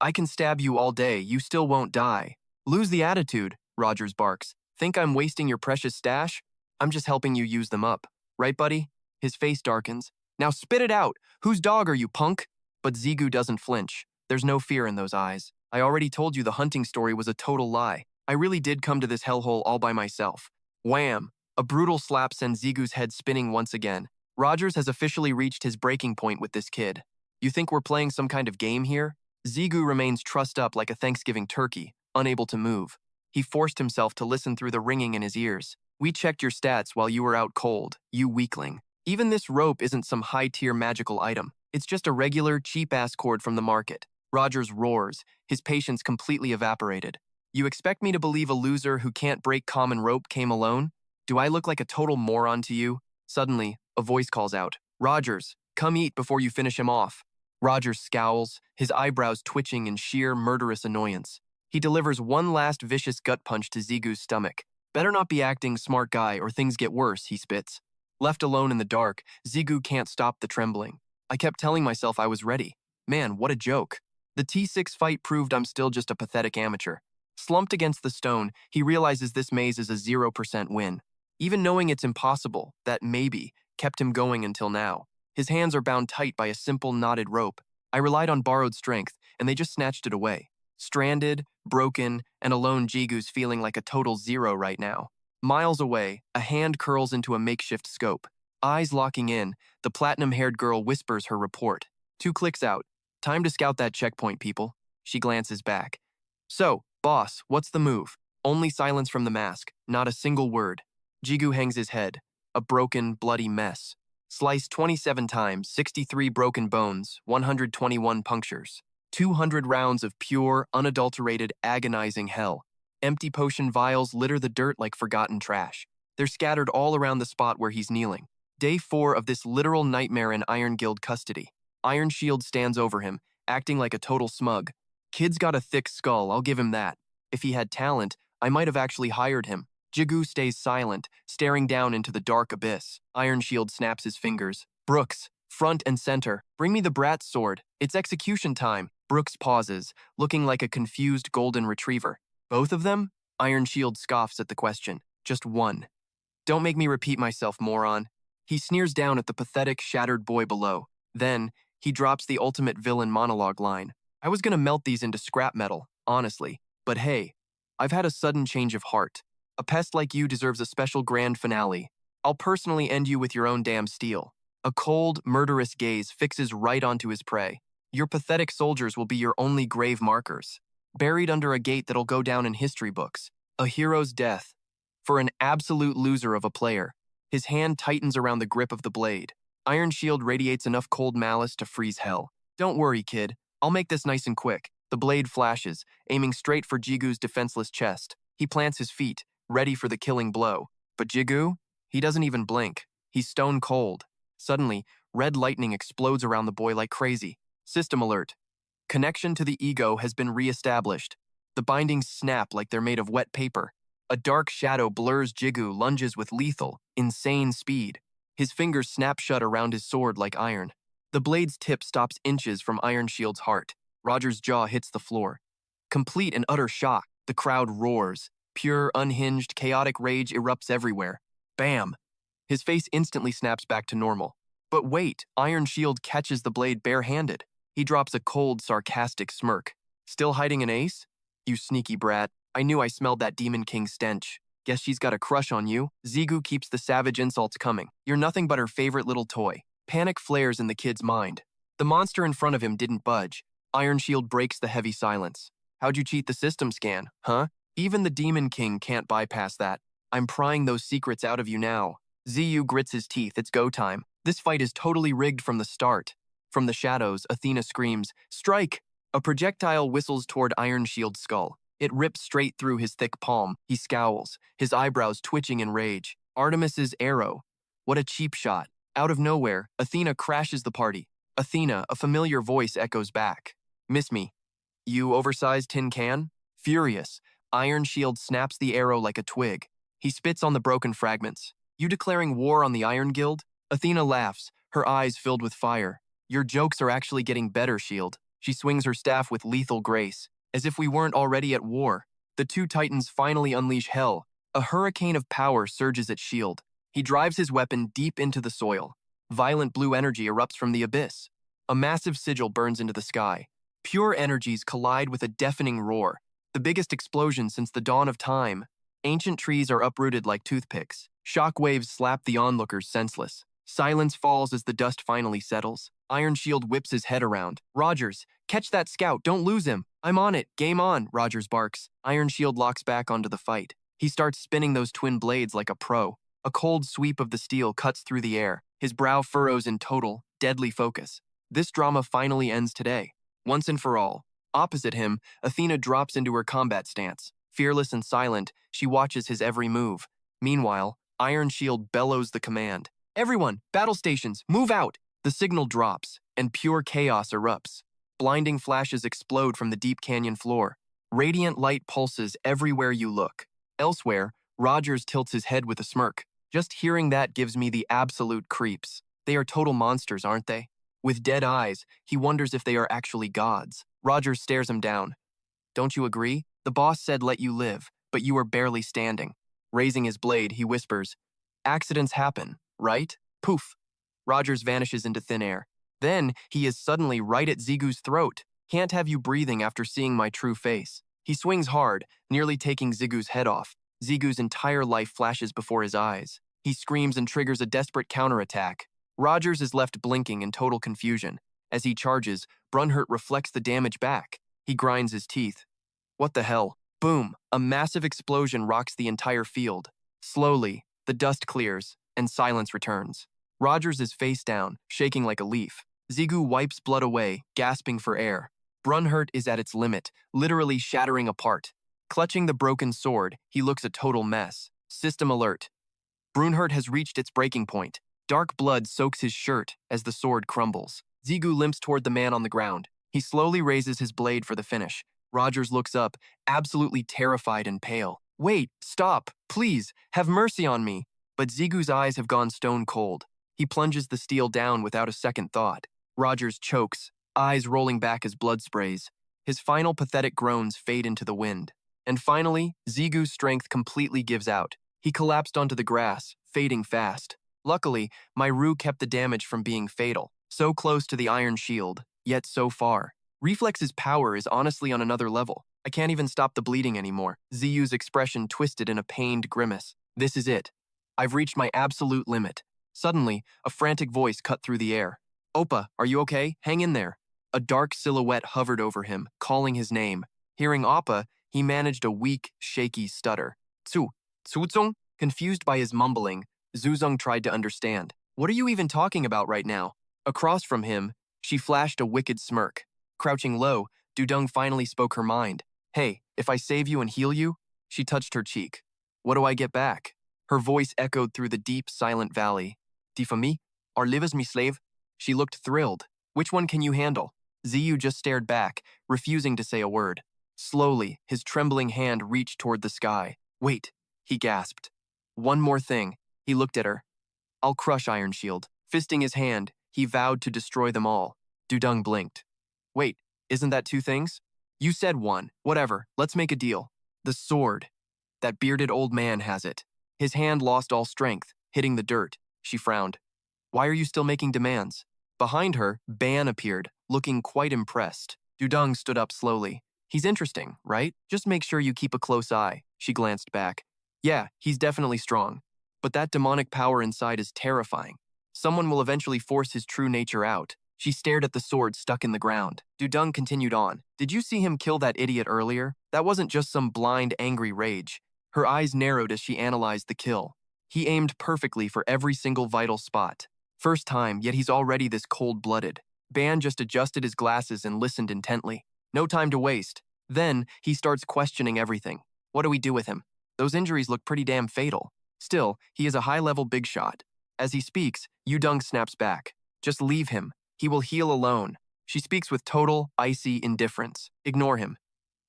I can stab you all day, you still won't die. Lose the attitude, Rogers barks. Think I'm wasting your precious stash? I'm just helping you use them up. Right, buddy? His face darkens. Now spit it out! Whose dog are you, punk? But Zigu doesn't flinch. There's no fear in those eyes. I already told you the hunting story was a total lie. I really did come to this hellhole all by myself. Wham! A brutal slap sends Zigu's head spinning once again. Rogers has officially reached his breaking point with this kid. You think we're playing some kind of game here? Zigu remains trussed up like a Thanksgiving turkey, unable to move. He forced himself to listen through the ringing in his ears. We checked your stats while you were out cold, you weakling. Even this rope isn't some high-tier magical item. It's just a regular, cheap-ass cord from the market. Rogers roars, his patience completely evaporated. You expect me to believe a loser who can't break common rope came alone? Do I look like a total moron to you? Suddenly, a voice calls out, Rogers, come eat before you finish him off. Rogers scowls, his eyebrows twitching in sheer murderous annoyance. He delivers one last vicious gut punch to Zigu's stomach. Better not be acting smart guy or things get worse, he spits. Left alone in the dark, Zigu can't stop the trembling. I kept telling myself I was ready. Man, what a joke. The T6 fight proved I'm still just a pathetic amateur. Slumped against the stone, he realizes this maze is a 0% win. Even knowing it's impossible, that maybe, kept him going until now. His hands are bound tight by a simple knotted rope. I relied on borrowed strength, and they just snatched it away. Stranded, broken, and alone, Jigu's feeling like a total zero right now. Miles away, a hand curls into a makeshift scope. Eyes locking in, the platinum-haired girl whispers her report. 2 clicks out. Time to scout that checkpoint, people. She glances back. So, boss, what's the move? Only silence from the mask, not a single word. Jigu hangs his head. A broken, bloody mess. Sliced 27 times, 63 broken bones, 121 punctures. 200 rounds of pure, unadulterated, agonizing hell. Empty potion vials litter the dirt like forgotten trash. They're scattered all around the spot where he's kneeling. Day 4 of this literal nightmare in Iron Guild custody. Iron Shield stands over him, acting like a total smug. Kid's got a thick skull, I'll give him that. If he had talent, I might have actually hired him. Jigu stays silent, staring down into the dark abyss. Iron Shield snaps his fingers. Brooks, front and center, bring me the brat's sword. It's execution time. Brooks pauses, looking like a confused golden retriever. Both of them? Iron Shield scoffs at the question. Just one. Don't make me repeat myself, moron. He sneers down at the pathetic, shattered boy below. Then, he drops the ultimate villain monologue line. I was gonna melt these into scrap metal, honestly. But hey, I've had a sudden change of heart. A pest like you deserves a special grand finale. I'll personally end you with your own damn steel. A cold, murderous gaze fixes right onto his prey. Your pathetic soldiers will be your only grave markers. Buried under a gate that'll go down in history books. A hero's death. For an absolute loser of a player. His hand tightens around the grip of the blade. Iron Shield radiates enough cold malice to freeze hell. Don't worry, kid. I'll make this nice and quick. The blade flashes, aiming straight for Jigu's defenseless chest. He plants his feet, ready for the killing blow. But Jigu? He doesn't even blink. He's stone cold. Suddenly, red lightning explodes around the boy like crazy. System alert. Connection to the ego has been re-established. The bindings snap like they're made of wet paper. A dark shadow blurs Jigu lunges with lethal, insane speed. His fingers snap shut around his sword like iron. The blade's tip stops inches from Iron Shield's heart. Roger's jaw hits the floor. Complete and utter shock, the crowd roars. Pure, unhinged, chaotic rage erupts everywhere. Bam! His face instantly snaps back to normal. But wait, Iron Shield catches the blade barehanded. He drops a cold, sarcastic smirk. Still hiding an ace? You sneaky brat. I knew I smelled that Demon King stench. Guess she's got a crush on you. Zigu keeps the savage insults coming. You're nothing but her favorite little toy. Panic flares in the kid's mind. The monster in front of him didn't budge. Iron Shield breaks the heavy silence. How'd you cheat the system scan, huh? Even the Demon King can't bypass that. I'm prying those secrets out of you now. Ziyu grits his teeth. It's go time. This fight is totally rigged from the start. From the shadows, Athena screams, "Strike!" A projectile whistles toward Iron Shield's skull. It rips straight through his thick palm. He scowls, his eyebrows twitching in rage. Artemis's arrow. What a cheap shot. Out of nowhere, Athena crashes the party. Athena, a familiar voice echoes back. Miss me. You oversized tin can? Furious, Iron Shield snaps the arrow like a twig. He spits on the broken fragments. You declaring war on the Iron Guild? Athena laughs, her eyes filled with fire. Your jokes are actually getting better, Shield. She swings her staff with lethal grace. As if we weren't already at war. The two titans finally unleash hell. A hurricane of power surges at Shield. He drives his weapon deep into the soil. Violent blue energy erupts from the abyss. A massive sigil burns into the sky. Pure energies collide with a deafening roar. The biggest explosion since the dawn of time. Ancient trees are uprooted like toothpicks. Shock waves slap the onlookers senseless. Silence falls as the dust finally settles. Iron Shield whips his head around. Rogers, catch that scout, don't lose him. I'm on it, game on, Rogers barks. Iron Shield locks back onto the fight. He starts spinning those twin blades like a pro. A cold sweep of the steel cuts through the air. His brow furrows in total, deadly focus. This drama finally ends today. Once and for all. Opposite him, Athena drops into her combat stance. Fearless and silent, she watches his every move. Meanwhile, Iron Shield bellows the command. Everyone, battle stations, move out! The signal drops, and pure chaos erupts. Blinding flashes explode from the deep canyon floor. Radiant light pulses everywhere you look. Elsewhere, Rogers tilts his head with a smirk. Just hearing that gives me the absolute creeps. They are total monsters, aren't they? With dead eyes, he wonders if they are actually gods. Rogers stares him down. Don't you agree? The boss said let you live, but you are barely standing. Raising his blade, he whispers, accidents happen, right? Poof. Rogers vanishes into thin air. Then, he is suddenly right at Zigu's throat. Can't have you breathing after seeing my true face. He swings hard, nearly taking Zigu's head off. Zigu's entire life flashes before his eyes. He screams and triggers a desperate counterattack. Rogers is left blinking in total confusion. As he charges, Brunhart reflects the damage back. He grinds his teeth. What the hell? Boom! A massive explosion rocks the entire field. Slowly, the dust clears, and silence returns. Rogers is face down, shaking like a leaf. Zigu wipes blood away, gasping for air. Brunhart is at its limit, literally shattering apart. Clutching the broken sword, he looks a total mess. System alert. Brunhart has reached its breaking point. Dark blood soaks his shirt as the sword crumbles. Zigu limps toward the man on the ground. He slowly raises his blade for the finish. Rogers looks up, absolutely terrified and pale. Wait, stop, please, have mercy on me. But Zigu's eyes have gone stone cold. He plunges the steel down without a second thought. Rogers chokes, eyes rolling back as blood sprays. His final pathetic groans fade into the wind. And finally, Zigu's strength completely gives out. He collapsed onto the grass, fading fast. Luckily, my Ru kept the damage from being fatal. So close to the Iron Shield, yet so far. Reflex's power is honestly on another level. I can't even stop the bleeding anymore. Ziyu's expression twisted in a pained grimace. This is it. I've reached my absolute limit. Suddenly, a frantic voice cut through the air. Oppa, are you okay? Hang in there. A dark silhouette hovered over him, calling his name. Hearing Oppa, he managed a weak, shaky stutter. Zuzong? Confused by his mumbling, Zuzong tried to understand. What are you even talking about right now? Across from him, she flashed a wicked smirk. Crouching low, Dudong finally spoke her mind. Hey, if I save you and heal you? She touched her cheek. What do I get back? Her voice echoed through the deep, silent valley. Defami? Or live as me slave? She looked thrilled. Which one can you handle? Ziyu just stared back, refusing to say a word. Slowly, his trembling hand reached toward the sky. Wait, he gasped. One more thing. He looked at her. I'll crush Iron Shield. Fisting his hand, he vowed to destroy them all. Dudung blinked. Wait, isn't that two things? You said one. Whatever, let's make a deal. The sword. That bearded old man has it. His hand lost all strength, hitting the dirt. She frowned. Why are you still making demands? Behind her, Ban appeared, looking quite impressed. Dudung stood up slowly. He's interesting, right? Just make sure you keep a close eye. She glanced back. Yeah, he's definitely strong. But that demonic power inside is terrifying. Someone will eventually force his true nature out. She stared at the sword stuck in the ground. Dudung continued on. Did you see him kill that idiot earlier? That wasn't just some blind, angry rage. Her eyes narrowed as she analyzed the kill. He aimed perfectly for every single vital spot. First time, yet he's already this cold-blooded. Ban just adjusted his glasses and listened intently. No time to waste. Then, he starts questioning everything. What do we do with him? Those injuries look pretty damn fatal. Still, he is a high-level big shot. As he speaks, Dudung snaps back. Just leave him. He will heal alone. She speaks with total, icy indifference. Ignore him.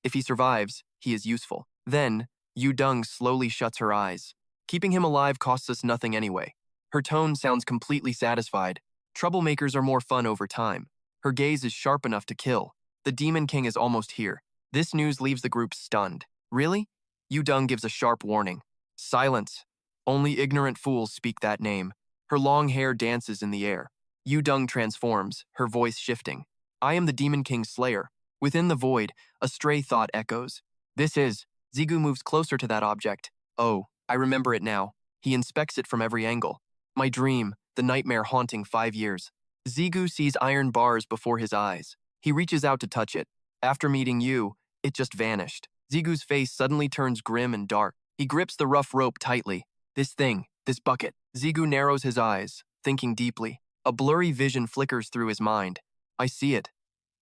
If he survives, he is useful. Then, Dudung slowly shuts her eyes. Keeping him alive costs us nothing anyway. Her tone sounds completely satisfied. Troublemakers are more fun over time. Her gaze is sharp enough to kill. The Demon King is almost here. This news leaves the group stunned. Really? Dudung gives a sharp warning. Silence. Only ignorant fools speak that name. Her long hair dances in the air. Dudung transforms, her voice shifting. I am the Demon King's slayer. Within the void, a stray thought echoes. This is. Zigu moves closer to that object. Oh, I remember it now. He inspects it from every angle. My dream, the nightmare haunting 5 years. Zigu sees iron bars before his eyes. He reaches out to touch it. After meeting you, it just vanished. Zigu's face suddenly turns grim and dark. He grips the rough rope tightly. This thing, this bucket. Zigu narrows his eyes, thinking deeply. A blurry vision flickers through his mind. I see it.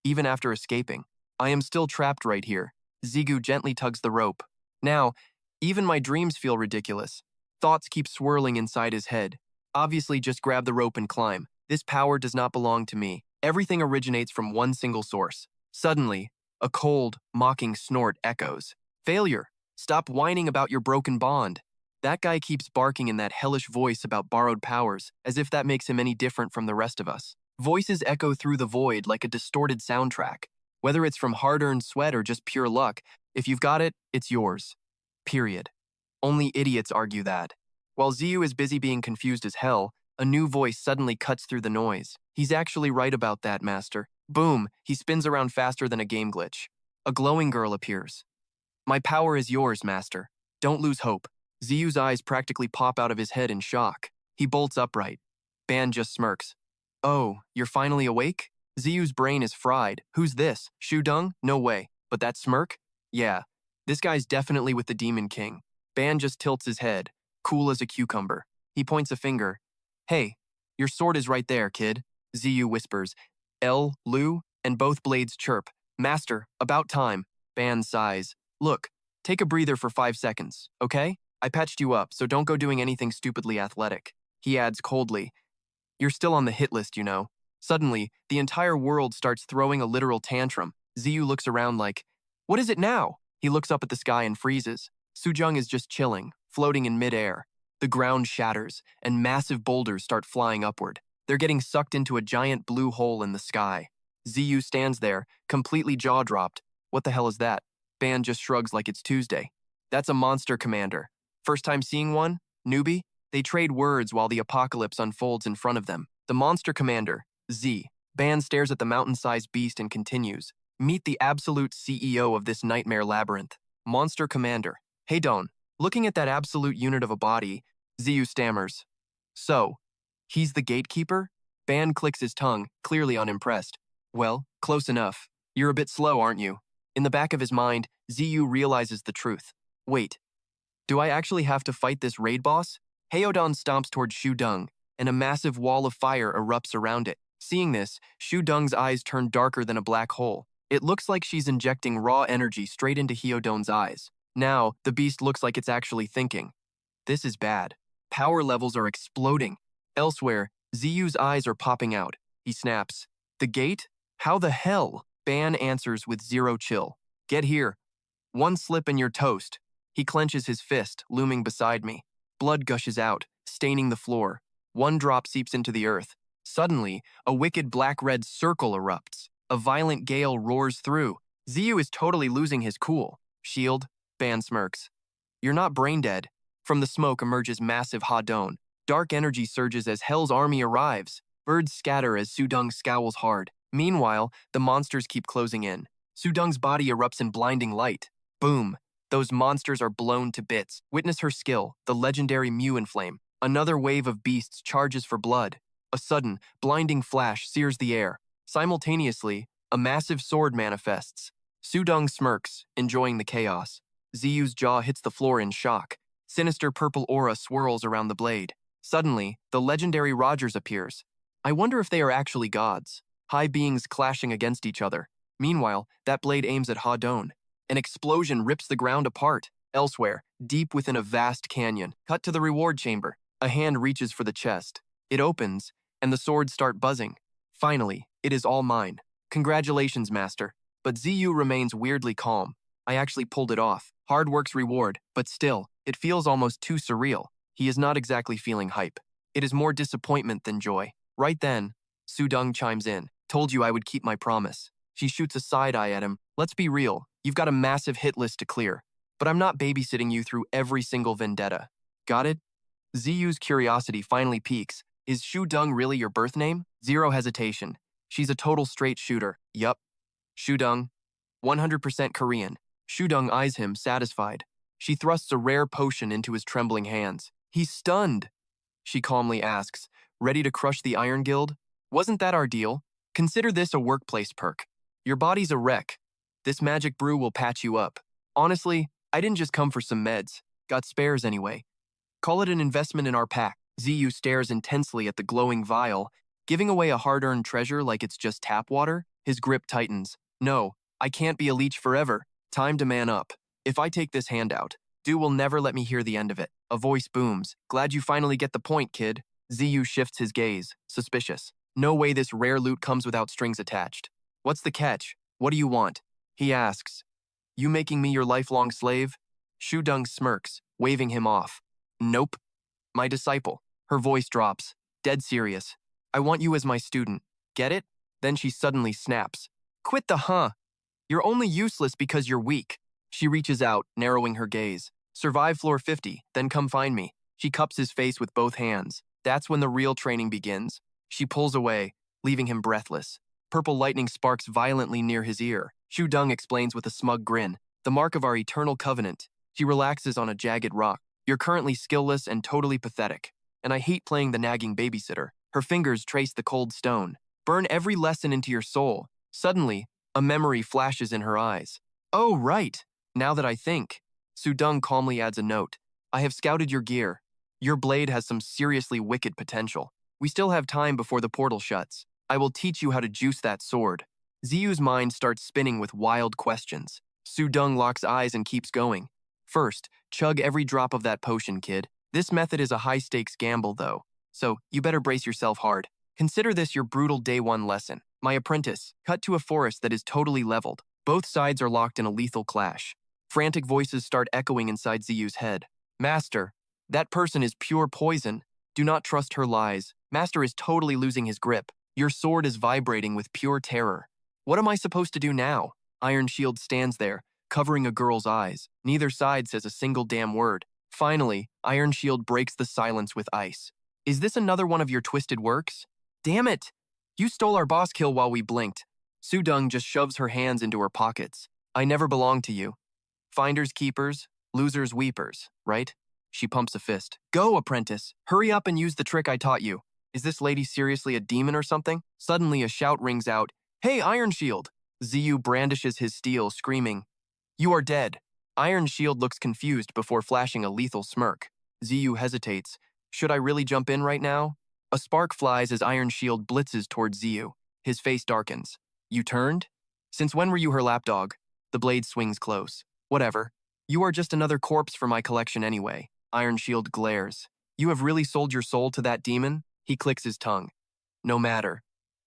Even after escaping, I am still trapped right here. Zigu gently tugs the rope. Now, even my dreams feel ridiculous. Thoughts keep swirling inside his head. Obviously, just grab the rope and climb. This power does not belong to me. Everything originates from one single source. Suddenly, a cold, mocking snort echoes. Failure. Stop whining about your broken bond. That guy keeps barking in that hellish voice about borrowed powers, as if that makes him any different from the rest of us. Voices echo through the void like a distorted soundtrack. Whether it's from hard-earned sweat or just pure luck, if you've got it, it's yours. Period. Only idiots argue that. While Ziyu is busy being confused as hell, a new voice suddenly cuts through the noise. He's actually right about that, Master. Boom, he spins around faster than a game glitch. A glowing girl appears. My power is yours, Master. Don't lose hope. Ziyu's eyes practically pop out of his head in shock. He bolts upright. Ban just smirks. Oh, you're finally awake? Ziyu's brain is fried. Who's this? Shudung? No way. But that smirk? Yeah. This guy's definitely with the Demon King. Ban just tilts his head, cool as a cucumber. He points a finger. Hey, your sword is right there, kid. Ziyu whispers. Lu, and both blades chirp. Master, about time. Ban sighs. Look, take a breather for 5 seconds, okay? I patched you up, so don't go doing anything stupidly athletic. He adds coldly. You're still on the hit list, you know. Suddenly, the entire world starts throwing a literal tantrum. Ziyu looks around like, what is it now? He looks up at the sky and freezes. Sujung is just chilling, floating in midair. The ground shatters, and massive boulders start flying upward. They're getting sucked into a giant blue hole in the sky. Ziyu stands there, completely jaw-dropped. What the hell is that? Ban just shrugs like it's Tuesday. That's a monster commander. First time seeing one? Newbie? They trade words while the apocalypse unfolds in front of them. The monster commander, Z. Ban stares at the mountain-sized beast and continues. Meet the absolute CEO of this nightmare labyrinth. Monster commander. Hey Don, looking at that absolute unit of a body, Ziyu stammers. So, he's the gatekeeper? Ban clicks his tongue, clearly unimpressed. Well, close enough. You're a bit slow, aren't you? In the back of his mind, Ziyu realizes the truth. Wait, do I actually have to fight this raid boss? Heodon stomps toward Shudung, and a massive wall of fire erupts around it. Seeing this, Shudung's eyes turn darker than a black hole. It looks like she's injecting raw energy straight into Heodon's eyes. Now, the beast looks like it's actually thinking. This is bad. Power levels are exploding. Elsewhere, Ziyu's eyes are popping out. He snaps. The gate? How the hell? Ban answers with zero chill. Get here. One slip and you're toast. He clenches his fist, looming beside me. Blood gushes out, staining the floor. One drop seeps into the earth. Suddenly, a wicked black-red circle erupts. A violent gale roars through. Ziyu is totally losing his cool. Shield, Ban smirks. You're not brain dead. From the smoke emerges massive Hadon. Dark energy surges as Hell's army arrives. Birds scatter as Sudong scowls hard. Meanwhile, the monsters keep closing in. Sudong's body erupts in blinding light. Boom. Those monsters are blown to bits. Witness her skill, the legendary Mew Inflame. Another wave of beasts charges for blood. A sudden, blinding flash sears the air. Simultaneously, a massive sword manifests. Sudong smirks, enjoying the chaos. Ziyu's jaw hits the floor in shock. Sinister purple aura swirls around the blade. Suddenly, the legendary Rogers appears. I wonder if they are actually gods. High beings clashing against each other. Meanwhile, that blade aims at Hadon. An explosion rips the ground apart. Elsewhere, deep within a vast canyon, cut to the reward chamber. A hand reaches for the chest. It opens, and the swords start buzzing. Finally, it is all mine. Congratulations, Master. But Ziyu remains weirdly calm. I actually pulled it off. Hard work's reward, but still, it feels almost too surreal. He is not exactly feeling hype. It is more disappointment than joy. Right then, Sudong chimes in. Told you I would keep my promise. She shoots a side eye at him. Let's be real. You've got a massive hit list to clear. But I'm not babysitting you through every single vendetta. Got it? Ziyu's curiosity finally peaks. Is Sudong really your birth name? Zero hesitation. She's a total straight shooter. Yup. Sudong. 100% Korean. Sudong eyes him, satisfied. She thrusts a rare potion into his trembling hands. He's stunned. She calmly asks, ready to crush the Iron Guild? Wasn't that our deal? Consider this a workplace perk. Your body's a wreck. This magic brew will patch you up. Honestly, I didn't just come for some meds. Got spares anyway. Call it an investment in our pack. Ziyu stares intensely at the glowing vial, giving away a hard-earned treasure like it's just tap water. His grip tightens. No, I can't be a leech forever. Time to man up. If I take this handout, Du will never let me hear the end of it. A voice booms. Glad you finally get the point, kid. Ziyu shifts his gaze, suspicious. No way this rare loot comes without strings attached. What's the catch? What do you want? He asks. You making me your lifelong slave? Sudong smirks, waving him off. Nope. My disciple. Her voice drops. Dead serious. I want you as my student. Get it? Then she suddenly snaps. Quit the huh. You're only useless because you're weak. She reaches out, narrowing her gaze. Survive floor 50, then come find me. She cups his face with both hands. That's when the real training begins. She pulls away, leaving him breathless. Purple lightning sparks violently near his ear. Sudong explains with a smug grin. The mark of our eternal covenant. She relaxes on a jagged rock. You're currently skillless and totally pathetic. And I hate playing the nagging babysitter. Her fingers trace the cold stone. Burn every lesson into your soul. Suddenly, a memory flashes in her eyes. Oh, right. Now that I think. Sudong calmly adds a note. I have scouted your gear. Your blade has some seriously wicked potential. We still have time before the portal shuts. I will teach you how to juice that sword. Ziyu's mind starts spinning with wild questions. Sudong locks eyes and keeps going. First, chug every drop of that potion, kid. This method is a high-stakes gamble, though, so you better brace yourself hard. Consider this your brutal day one lesson. My apprentice, cut to a forest that is totally leveled. Both sides are locked in a lethal clash. Frantic voices start echoing inside Ziyu's head. Master, that person is pure poison. Do not trust her lies. Master is totally losing his grip. Your sword is vibrating with pure terror. What am I supposed to do now? Iron Shield stands there, covering a girl's eyes. Neither side says a single damn word. Finally, Iron Shield breaks the silence with ice. Is this another one of your twisted works? Damn it! You stole our boss kill while we blinked. Sudong just shoves her hands into her pockets. I never belonged to you. Finders keepers, losers weepers, right? She pumps a fist. Go, apprentice! Hurry up and use the trick I taught you. Is this lady seriously a demon or something? Suddenly a shout rings out. Hey, Iron Shield! Ziyu brandishes his steel, screaming. You are dead. Iron Shield looks confused before flashing a lethal smirk. Ziyu hesitates. Should I really jump in right now? A spark flies as Iron Shield blitzes towards Ziyu. His face darkens. You turned? Since when were you her lapdog? The blade swings close. Whatever. You are just another corpse for my collection anyway. Iron Shield glares. You have really sold your soul to that demon? He clicks his tongue. No matter.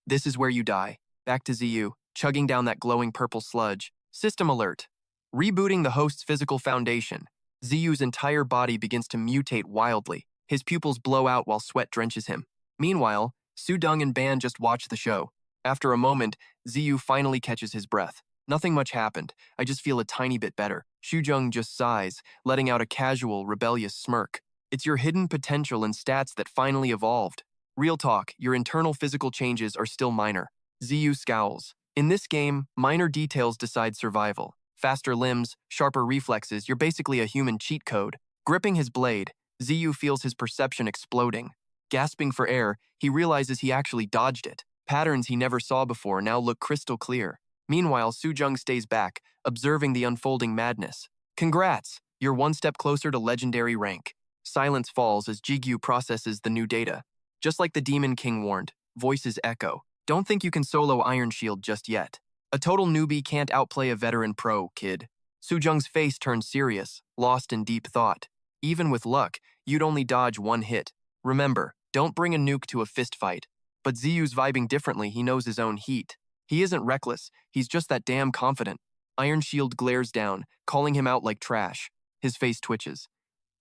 This is where you die. Back to Ziyu, chugging down that glowing purple sludge. System alert. Rebooting the host's physical foundation. Ziyu's entire body begins to mutate wildly. His pupils blow out while sweat drenches him. Meanwhile, Sudong and Ban just watch the show. After a moment, Ziyu finally catches his breath. Nothing much happened. I just feel a tiny bit better. Shujung just sighs, letting out a casual, rebellious smirk. It's your hidden potential and stats that finally evolved. Real talk, your internal physical changes are still minor. Ziyu scowls. In this game, minor details decide survival. Faster limbs, sharper reflexes, you're basically a human cheat code. Gripping his blade, Ziyu feels his perception exploding. Gasping for air, he realizes he actually dodged it. Patterns he never saw before now look crystal clear. Meanwhile, Sujung stays back, observing the unfolding madness. Congrats! You're one step closer to legendary rank. Silence falls as Jigyu processes the new data. Just like the Demon King warned, voices echo. Don't think you can solo Iron Shield just yet. A total newbie can't outplay a veteran pro, kid. Sujung's face turns serious, lost in deep thought. Even with luck, you'd only dodge one hit. Remember, don't bring a nuke to a fistfight. But Ziyu's vibing differently, he knows his own heat. He isn't reckless, he's just that damn confident. Iron Shield glares down, calling him out like trash. His face twitches.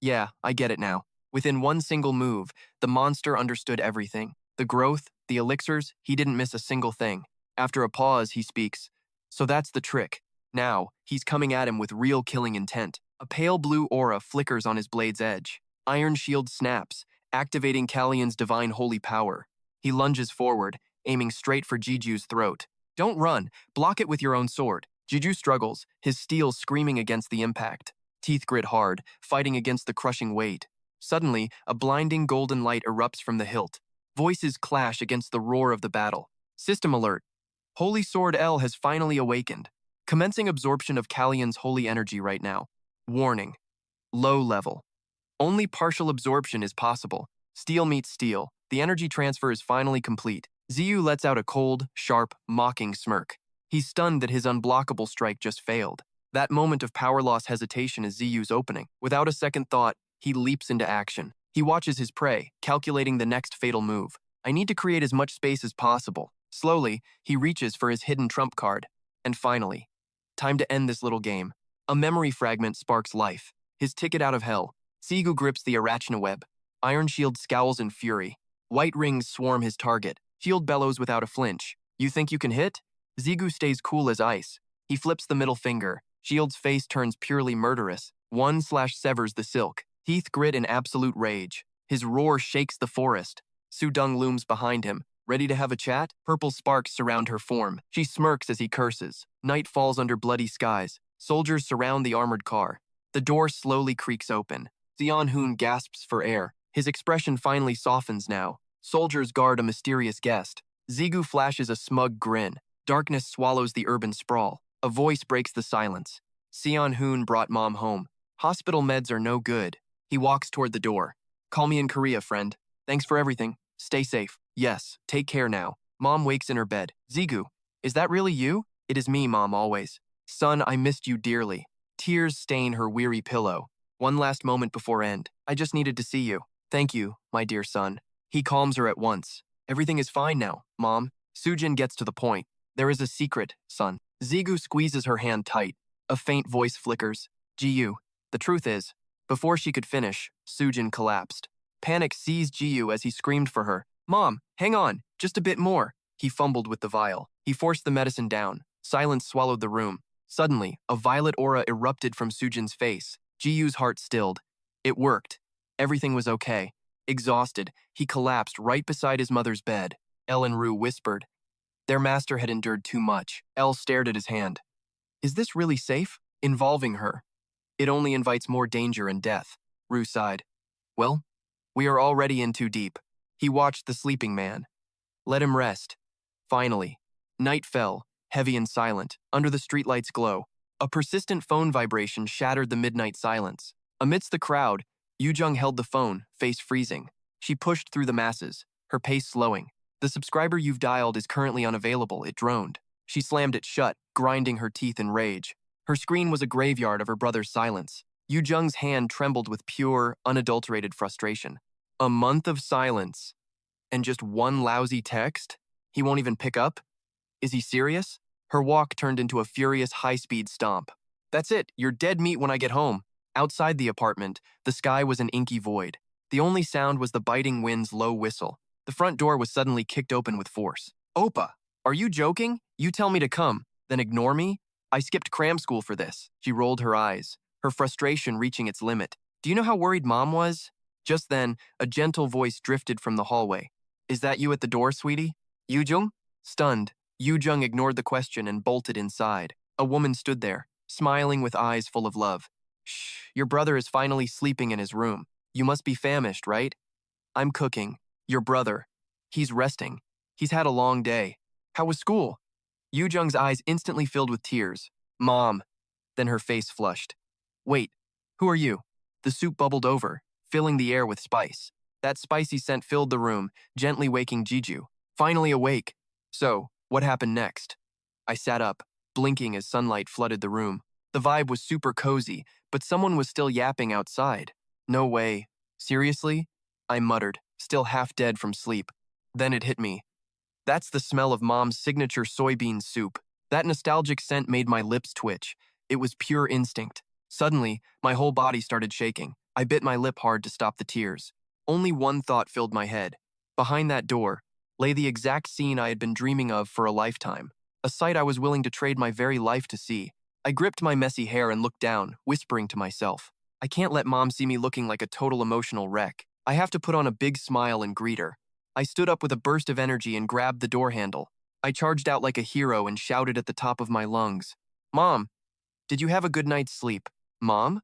Yeah, I get it now. Within one single move, the monster understood everything. The growth, the elixirs, he didn't miss a single thing. After a pause, he speaks. So that's the trick. Now, he's coming at him with real killing intent. A pale blue aura flickers on his blade's edge. Iron Shield snaps, activating Kalian's divine holy power. He lunges forward, aiming straight for Jiju's throat. Don't run, block it with your own sword. Jiju struggles, his steel screaming against the impact. Teeth grit hard, fighting against the crushing weight. Suddenly, a blinding golden light erupts from the hilt. Voices clash against the roar of the battle. System alert. Holy Sword L has finally awakened. Commencing absorption of Kalian's holy energy right now. Warning. Low level. Only partial absorption is possible. Steel meets steel. The energy transfer is finally complete. Ziyu lets out a cold, sharp, mocking smirk. He's stunned that his unblockable strike just failed. That moment of power loss hesitation is Ziyu's opening. Without a second thought, he leaps into action. He watches his prey, calculating the next fatal move. I need to create as much space as possible. Slowly, he reaches for his hidden trump card. And finally, time to end this little game. A memory fragment sparks life. His ticket out of hell. Sigu grips the Arachna web. Iron Shield scowls in fury. White rings swarm his target. Shield bellows without a flinch. You think you can hit? Zigu stays cool as ice. He flips the middle finger. Shield's face turns purely murderous. One slash severs the silk. Teeth grit in absolute rage. His roar shakes the forest. Sudong looms behind him. Ready to have a chat? Purple sparks surround her form. She smirks as he curses. Night falls under bloody skies. Soldiers surround the armored car. The door slowly creaks open. Xian Hun gasps for air. His expression finally softens now. Soldiers guard a mysterious guest. Zigu flashes a smug grin. Darkness swallows the urban sprawl. A voice breaks the silence. Xian Hun brought Mom home. Hospital meds are no good. He walks toward the door. Call me in Korea, friend. Thanks for everything. Stay safe. Yes, take care now. Mom wakes in her bed. Zigu, is that really you? It is me, Mom, always. Son, I missed you dearly. Tears stain her weary pillow. One last moment before end. I just needed to see you. Thank you, my dear son. He calms her at once. Everything is fine now, Mom. Sujin gets to the point. There is a secret, son. Zigu squeezes her hand tight. A faint voice flickers. Jiyu. The truth is, before she could finish, Sujin collapsed. Panic seized Jiyu as he screamed for her. Mom, hang on, just a bit more. He fumbled with the vial. He forced the medicine down. Silence swallowed the room. Suddenly, a violet aura erupted from Sujin's face. Jiyu's heart stilled. It worked. Everything was okay. Exhausted, he collapsed right beside his mother's bed. El and Rue whispered. Their master had endured too much. El stared at his hand. Is this really safe? Involving her. It only invites more danger and death. Rue sighed. Well, we are already in too deep. He watched the sleeping man. Let him rest. Finally, night fell, heavy and silent, under the streetlight's glow. A persistent phone vibration shattered the midnight silence. Amidst the crowd, Yujung held the phone, face freezing. She pushed through the masses, her pace slowing. The subscriber you've dialed is currently unavailable, it droned. She slammed it shut, grinding her teeth in rage. Her screen was a graveyard of her brother's silence. Yujung's hand trembled with pure, unadulterated frustration. A month of silence. And just one lousy text? He won't even pick up? Is he serious? Her walk turned into a furious high-speed stomp. That's it, you're dead meat when I get home. Outside the apartment, the sky was an inky void. The only sound was the biting wind's low whistle. The front door was suddenly kicked open with force. Opa, are you joking? You tell me to come, then ignore me? I skipped cram school for this. She rolled her eyes, her frustration reaching its limit. Do you know how worried Mom was? Just then, a gentle voice drifted from the hallway. Is that you at the door, sweetie? Yoojung? Stunned, Yoojung ignored the question and bolted inside. A woman stood there, smiling with eyes full of love. Shh, your brother is finally sleeping in his room. You must be famished, right? I'm cooking. Your brother. He's resting. He's had a long day. How was school? Yoojung's eyes instantly filled with tears. Mom. Then her face flushed. Wait, who are you? The soup bubbled over, filling the air with spice. That spicy scent filled the room, gently waking Jeju. Finally awake. So, what happened next? I sat up, blinking as sunlight flooded the room. The vibe was super cozy, but someone was still yapping outside. No way. Seriously? I muttered, still half dead from sleep. Then it hit me. That's the smell of Mom's signature soybean soup. That nostalgic scent made my lips twitch. It was pure instinct. Suddenly, my whole body started shaking. I bit my lip hard to stop the tears. Only one thought filled my head. Behind that door lay the exact scene I had been dreaming of for a lifetime. A sight I was willing to trade my very life to see. I gripped my messy hair and looked down, whispering to myself, I can't let Mom see me looking like a total emotional wreck. I have to put on a big smile and greet her. I stood up with a burst of energy and grabbed the door handle. I charged out like a hero and shouted at the top of my lungs. Mom, did you have a good night's sleep? Mom?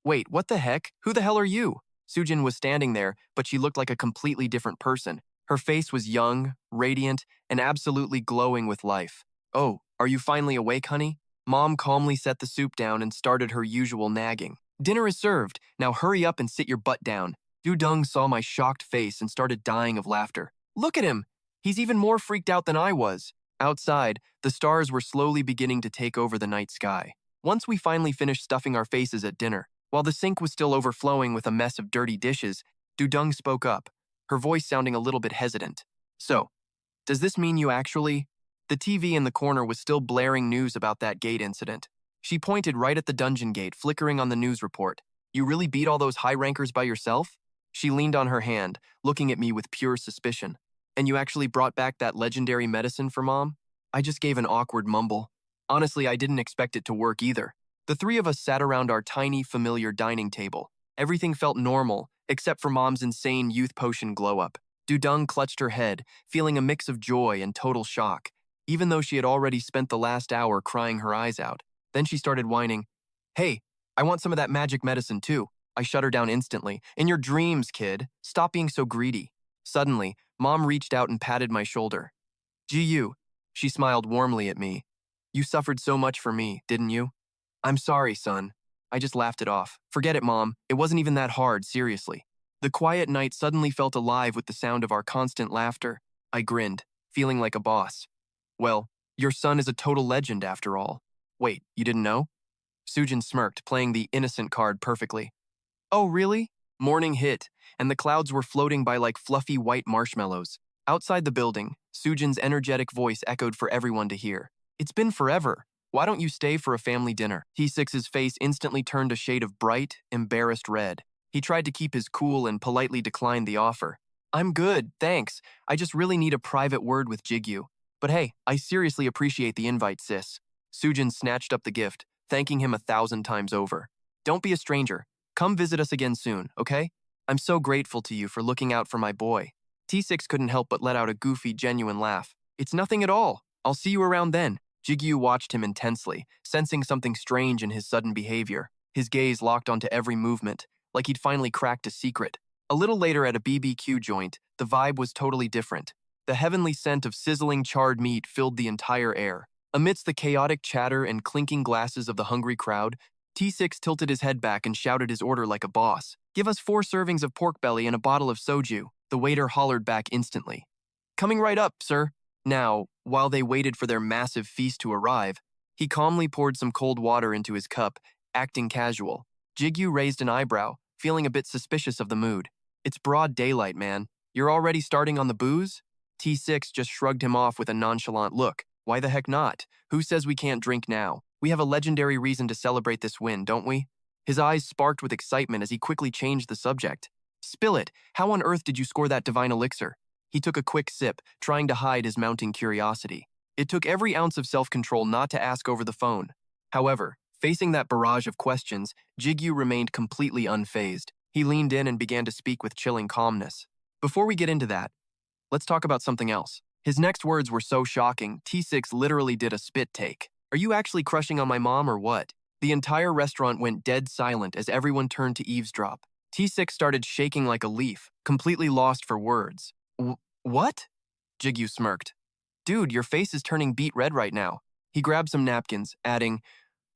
Wait, what the heck? Who the hell are you? Sujin was standing there, but she looked like a completely different person. Her face was young, radiant, and absolutely glowing with life. Oh, are you finally awake, honey? Mom calmly set the soup down and started her usual nagging. Dinner is served. Now hurry up and sit your butt down. Dudung saw my shocked face and started dying of laughter. Look at him! He's even more freaked out than I was. Outside, the stars were slowly beginning to take over the night sky. Once we finally finished stuffing our faces at dinner, while the sink was still overflowing with a mess of dirty dishes, Dudung spoke up, her voice sounding a little bit hesitant. So, does this mean you actually… The TV in the corner was still blaring news about that gate incident. She pointed right at the dungeon gate, flickering on the news report. You really beat all those high rankers by yourself? She leaned on her hand, looking at me with pure suspicion. And you actually brought back that legendary medicine for Mom? I just gave an awkward mumble. Honestly, I didn't expect it to work either. The three of us sat around our tiny, familiar dining table. Everything felt normal, except for Mom's insane youth potion glow-up. Dudung clutched her head, feeling a mix of joy and total shock, even though she had already spent the last hour crying her eyes out. Then she started whining. Hey, I want some of that magic medicine too. I shut her down instantly. In your dreams, kid. Stop being so greedy. Suddenly, Mom reached out and patted my shoulder. Ji-yu. She smiled warmly at me. You suffered so much for me, didn't you? I'm sorry, son. I just laughed it off. Forget it, Mom. It wasn't even that hard, seriously. The quiet night suddenly felt alive with the sound of our constant laughter. I grinned, feeling like a boss. Well, your son is a total legend after all. Wait, you didn't know? Sujin smirked, playing the innocent card perfectly. Oh, really? Morning hit, and the clouds were floating by like fluffy white marshmallows. Outside the building, Sujin's energetic voice echoed for everyone to hear. It's been forever. Why don't you stay for a family dinner? T6's face instantly turned a shade of bright, embarrassed red. He tried to keep his cool and politely declined the offer. I'm good, thanks. I just really need a private word with Jigyu. But hey, I seriously appreciate the invite, sis. Sujin snatched up the gift, thanking him 1,000 times over. Don't be a stranger. Come visit us again soon, okay? I'm so grateful to you for looking out for my boy. T6 couldn't help but let out a goofy, genuine laugh. It's nothing at all. I'll see you around then. Jigyu watched him intensely, sensing something strange in his sudden behavior. His gaze locked onto every movement, like he'd finally cracked a secret. A little later at a BBQ joint, the vibe was totally different. The heavenly scent of sizzling charred meat filled the entire air. Amidst the chaotic chatter and clinking glasses of the hungry crowd, T6 tilted his head back and shouted his order like a boss. Give us 4 servings of pork belly and a bottle of soju. The waiter hollered back instantly. Coming right up, sir. Now, while they waited for their massive feast to arrive, he calmly poured some cold water into his cup, acting casual. Jigyu raised an eyebrow, feeling a bit suspicious of the mood. It's broad daylight, man. You're already starting on the booze? T6 just shrugged him off with a nonchalant look. Why the heck not? Who says we can't drink now? We have a legendary reason to celebrate this win, don't we? His eyes sparked with excitement as he quickly changed the subject. Spill it. How on earth did you score that divine elixir? He took a quick sip, trying to hide his mounting curiosity. It took every ounce of self-control not to ask over the phone. However, facing that barrage of questions, Jigyu remained completely unfazed. He leaned in and began to speak with chilling calmness. Before we get into that, let's talk about something else. His next words were so shocking, T6 literally did a spit take. Are you actually crushing on my mom or what? The entire restaurant went dead silent as everyone turned to eavesdrop. T6 started shaking like a leaf, completely lost for words. What? Jigyu smirked. Dude, your face is turning beet red right now. He grabbed some napkins, adding,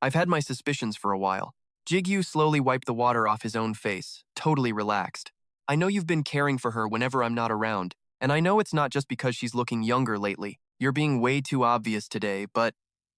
I've had my suspicions for a while. Jigyu slowly wiped the water off his own face, totally relaxed. I know you've been caring for her whenever I'm not around, and I know it's not just because she's looking younger lately. You're being way too obvious today, but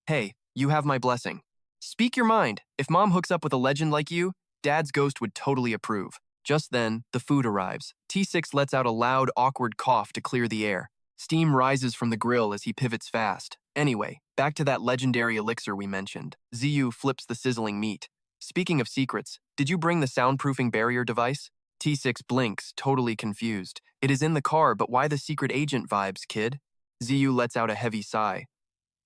hey, you have my blessing. Speak your mind. If mom hooks up with a legend like you, dad's ghost would totally approve. Just then, the food arrives. T6 lets out a loud, awkward cough to clear the air. Steam rises from the grill as he pivots fast. Anyway, back to that legendary elixir we mentioned. Ziyu flips the sizzling meat. Speaking of secrets, did you bring the soundproofing barrier device? T6 blinks, totally confused. It is in the car, but why the secret agent vibes, kid? Ziyu lets out a heavy sigh.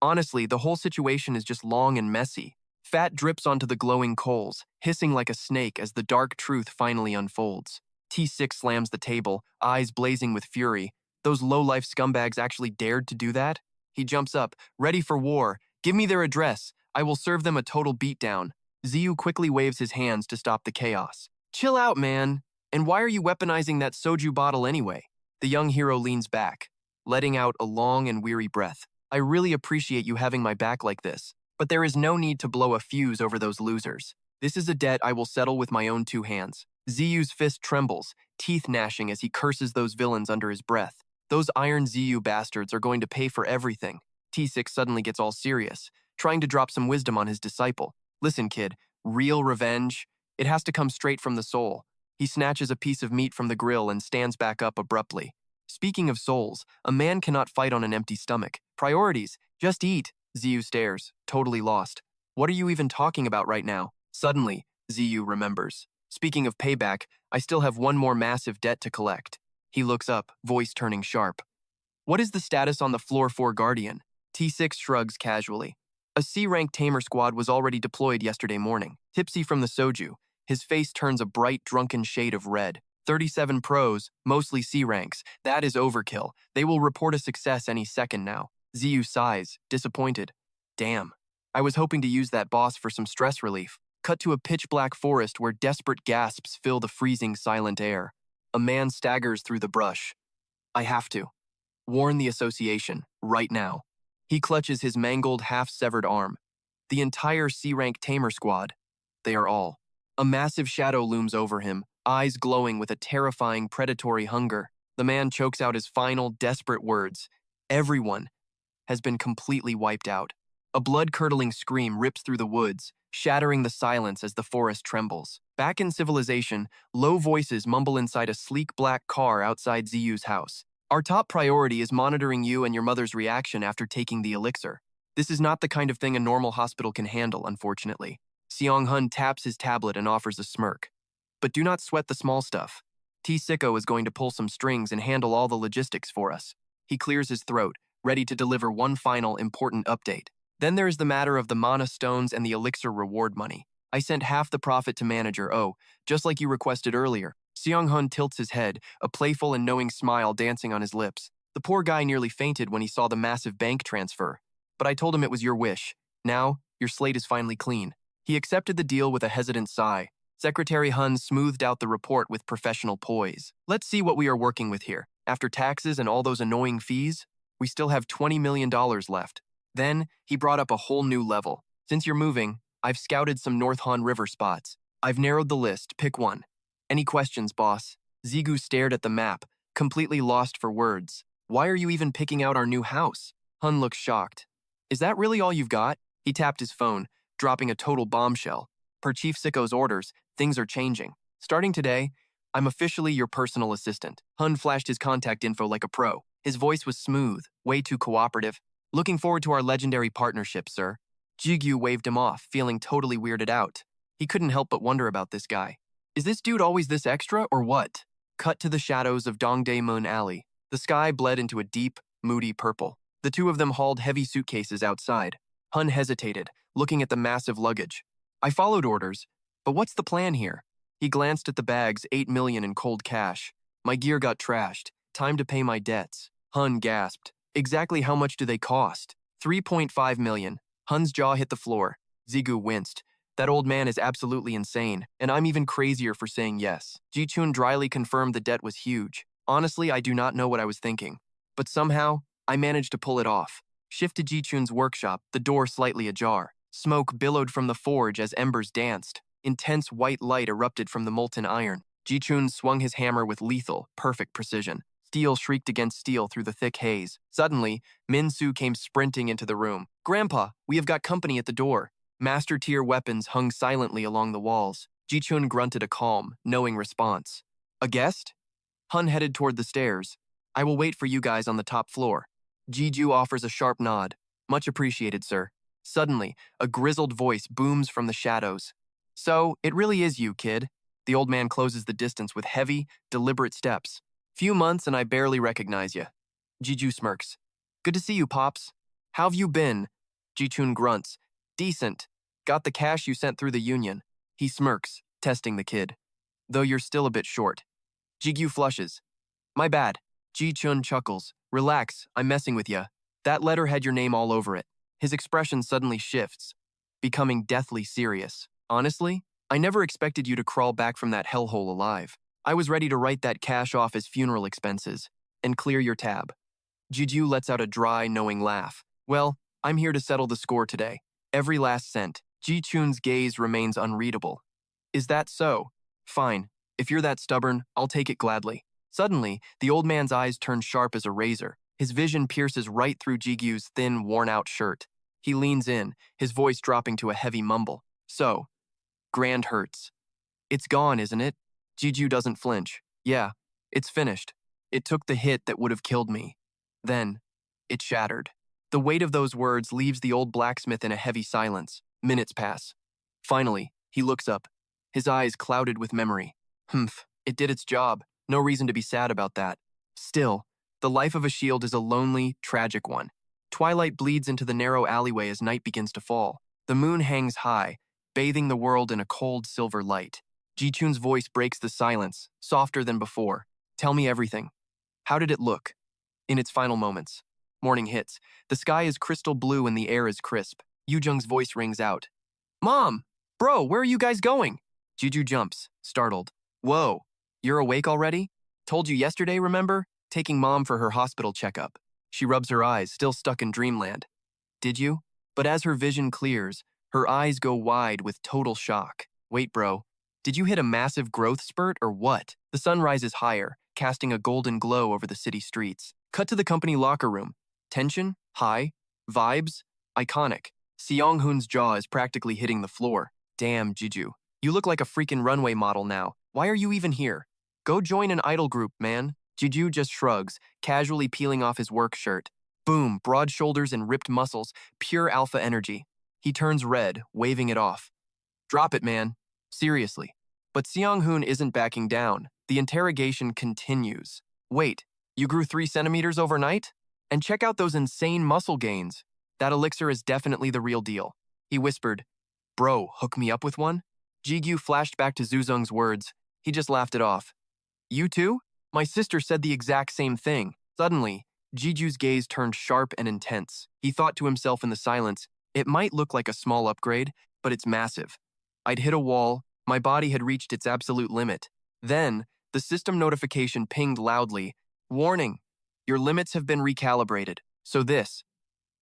Honestly, the whole situation is just long and messy. Fat drips onto the glowing coals, hissing like a snake as the dark truth finally unfolds. T6 slams the table, eyes blazing with fury. Those low-life scumbags actually dared to do that? He jumps up, ready for war. Give me their address. I will serve them a total beatdown. Ziyu quickly waves his hands to stop the chaos. Chill out, man. And why are you weaponizing that soju bottle anyway? The young hero leans back, letting out a long and weary breath. I really appreciate you having my back like this, but there is no need to blow a fuse over those losers. This is a debt I will settle with my own two hands. Ziyu's fist trembles, teeth gnashing as he curses those villains under his breath. Those Iron Ziyu bastards are going to pay for everything. T6 suddenly gets all serious, trying to drop some wisdom on his disciple. Listen, kid, real revenge, it has to come straight from the soul. He snatches a piece of meat from the grill and stands back up abruptly. Speaking of souls, a man cannot fight on an empty stomach. Priorities, just eat. Ziyu stares, totally lost. What are you even talking about right now? Suddenly, Ziyu remembers. Speaking of payback, I still have one more massive debt to collect. He looks up, voice turning sharp. What is the status on the Floor 4 Guardian? T6 shrugs casually. A C-rank tamer squad was already deployed yesterday morning. Tipsy from the soju, his face turns a bright, drunken shade of red. 37 pros, mostly C-ranks. That is overkill. They will report a success any second now. Ziyu sighs, disappointed. Damn. I was hoping to use that boss for some stress relief. Cut to a pitch-black forest where desperate gasps fill the freezing, silent air. A man staggers through the brush. I have to. Warn the association, right now. He clutches his mangled, half-severed arm. The entire C-rank tamer squad. They are all. A massive shadow looms over him, eyes glowing with a terrifying, predatory hunger. The man chokes out his final, desperate words. Everyone has been completely wiped out. A blood-curdling scream rips through the woods, shattering the silence as the forest trembles. Back in civilization, low voices mumble inside a sleek black car outside Ziyu's house. Our top priority is monitoring you and your mother's reaction after taking the elixir. This is not the kind of thing a normal hospital can handle, unfortunately. Seong-hun taps his tablet and offers a smirk. But do not sweat the small stuff. T-Sicko is going to pull some strings and handle all the logistics for us. He clears his throat, ready to deliver one final important update. Then there is the matter of the mana stones and the elixir reward money. I sent half the profit to manager O, just like you requested earlier. Seong-hun tilts his head, a playful and knowing smile dancing on his lips. The poor guy nearly fainted when he saw the massive bank transfer. But I told him it was your wish. Now, your slate is finally clean. He accepted the deal with a hesitant sigh. Secretary Hun smoothed out the report with professional poise. Let's see what we are working with here. After taxes and all those annoying fees, we still have $20 million left. Then, he brought up a whole new level. Since you're moving, I've scouted some North Han River spots. I've narrowed the list, pick one. Any questions, boss? Zigu stared at the map, completely lost for words. Why are you even picking out our new house? Hun looked shocked. Is that really all you've got? He tapped his phone, dropping a total bombshell. Per Chief Sicko's orders, things are changing. Starting today, I'm officially your personal assistant. Hun flashed his contact info like a pro. His voice was smooth, way too cooperative. Looking forward to our legendary partnership, sir. Jigyu waved him off, feeling totally weirded out. He couldn't help but wonder about this guy. Is this dude always this extra, or what? Cut to the shadows of Dongdaemun Alley. The sky bled into a deep, moody purple. The two of them hauled heavy suitcases outside. Hun hesitated, looking at the massive luggage. I followed orders, but what's the plan here? He glanced at the bags, 8 million in cold cash. My gear got trashed. Time to pay my debts. Hun gasped. Exactly how much do they cost? 3.5 million. Hun's jaw hit the floor. Zigu winced. That old man is absolutely insane, and I'm even crazier for saying yes. Ji-chun dryly confirmed the debt was huge. Honestly, I do not know what I was thinking. But somehow, I managed to pull it off. Shift to Ji-chun's workshop, the door slightly ajar. Smoke billowed from the forge as embers danced. Intense white light erupted from the molten iron. Ji-chun swung his hammer with lethal, perfect precision. Steel shrieked against steel through the thick haze. Suddenly, Min-su came sprinting into the room. "Grandpa, we have got company at the door." Master-tier weapons hung silently along the walls. Ji-chun grunted a calm, knowing response. "A guest?" Hun headed toward the stairs. "I will wait for you guys on the top floor." Ji-ju offers a sharp nod. "Much appreciated, sir." Suddenly, a grizzled voice booms from the shadows. "So, it really is you, kid." The old man closes the distance with heavy, deliberate steps. "Few months and I barely recognize you." Ji-ju smirks. "Good to see you, Pops." "How have you been?" Ji-chun grunts. "Decent. Got the cash you sent through the union." He smirks, testing the kid. "Though you're still a bit short." Ji-gyu flushes. "My bad." Ji-chun chuckles. "Relax, I'm messing with ya. That letter had your name all over it." His expression suddenly shifts, becoming deathly serious. "Honestly, I never expected you to crawl back from that hellhole alive. I was ready to write that cash off as funeral expenses and clear your tab." Ji-ju lets out a dry, knowing laugh. "Well, I'm here to settle the score today. Every last cent." Ji-chun's gaze remains unreadable. "Is that so? Fine. If you're that stubborn, I'll take it gladly." Suddenly, the old man's eyes turn sharp as a razor. His vision pierces right through Ji-gyu's thin, worn-out shirt. He leans in, his voice dropping to a heavy mumble. "So, Grand hurts. It's gone, isn't it?" Ji-ju doesn't flinch. "Yeah, it's finished. It took the hit that would have killed me. Then, it shattered." The weight of those words leaves the old blacksmith in a heavy silence. Minutes pass. Finally, he looks up, his eyes clouded with memory. "Humph, it did its job. No reason to be sad about that. Still, the life of a shield is a lonely, tragic one. Twilight bleeds into the narrow alleyway as night begins to fall. The moon hangs high, bathing the world in a cold silver light. Ji-chun's voice breaks the silence, softer than before. "Tell me everything. How did it look?" In its final moments. Morning hits. The sky is crystal blue and the air is crisp. Yu-jung's voice rings out. "Mom! Bro, where are you guys going?" Ji-ju jumps, startled. "Whoa, you're awake already? Told you yesterday, remember? Taking Mom for her hospital checkup." She rubs her eyes, still stuck in dreamland. "Did you?" But as her vision clears, her eyes go wide with total shock. "Wait, bro. Did you hit a massive growth spurt or what?" The sun rises higher, casting a golden glow over the city streets. Cut to the company locker room. Tension, high, vibes, iconic. Seong-hoon's jaw is practically hitting the floor. "Damn, Ji-ju. You look like a freaking runway model now. Why are you even here? Go join an idol group, man." Ji-ju just shrugs, casually peeling off his work shirt. Boom, broad shoulders and ripped muscles, pure alpha energy. He turns red, waving it off. "Drop it, man. Seriously." But Seong-hoon isn't backing down. The interrogation continues. "Wait, you grew 3 centimeters overnight? And check out those insane muscle gains. That elixir is definitely the real deal." He whispered, "Bro, hook me up with one?" Ji-gyu flashed back to Zuzung's words. He just laughed it off. "You too? My sister said the exact same thing." Suddenly, Ji-ju's gaze turned sharp and intense. He thought to himself in the silence, "It might look like a small upgrade, but it's massive." I'd hit a wall. My body had reached its absolute limit. Then, the system notification pinged loudly. "Warning, your limits have been recalibrated." So this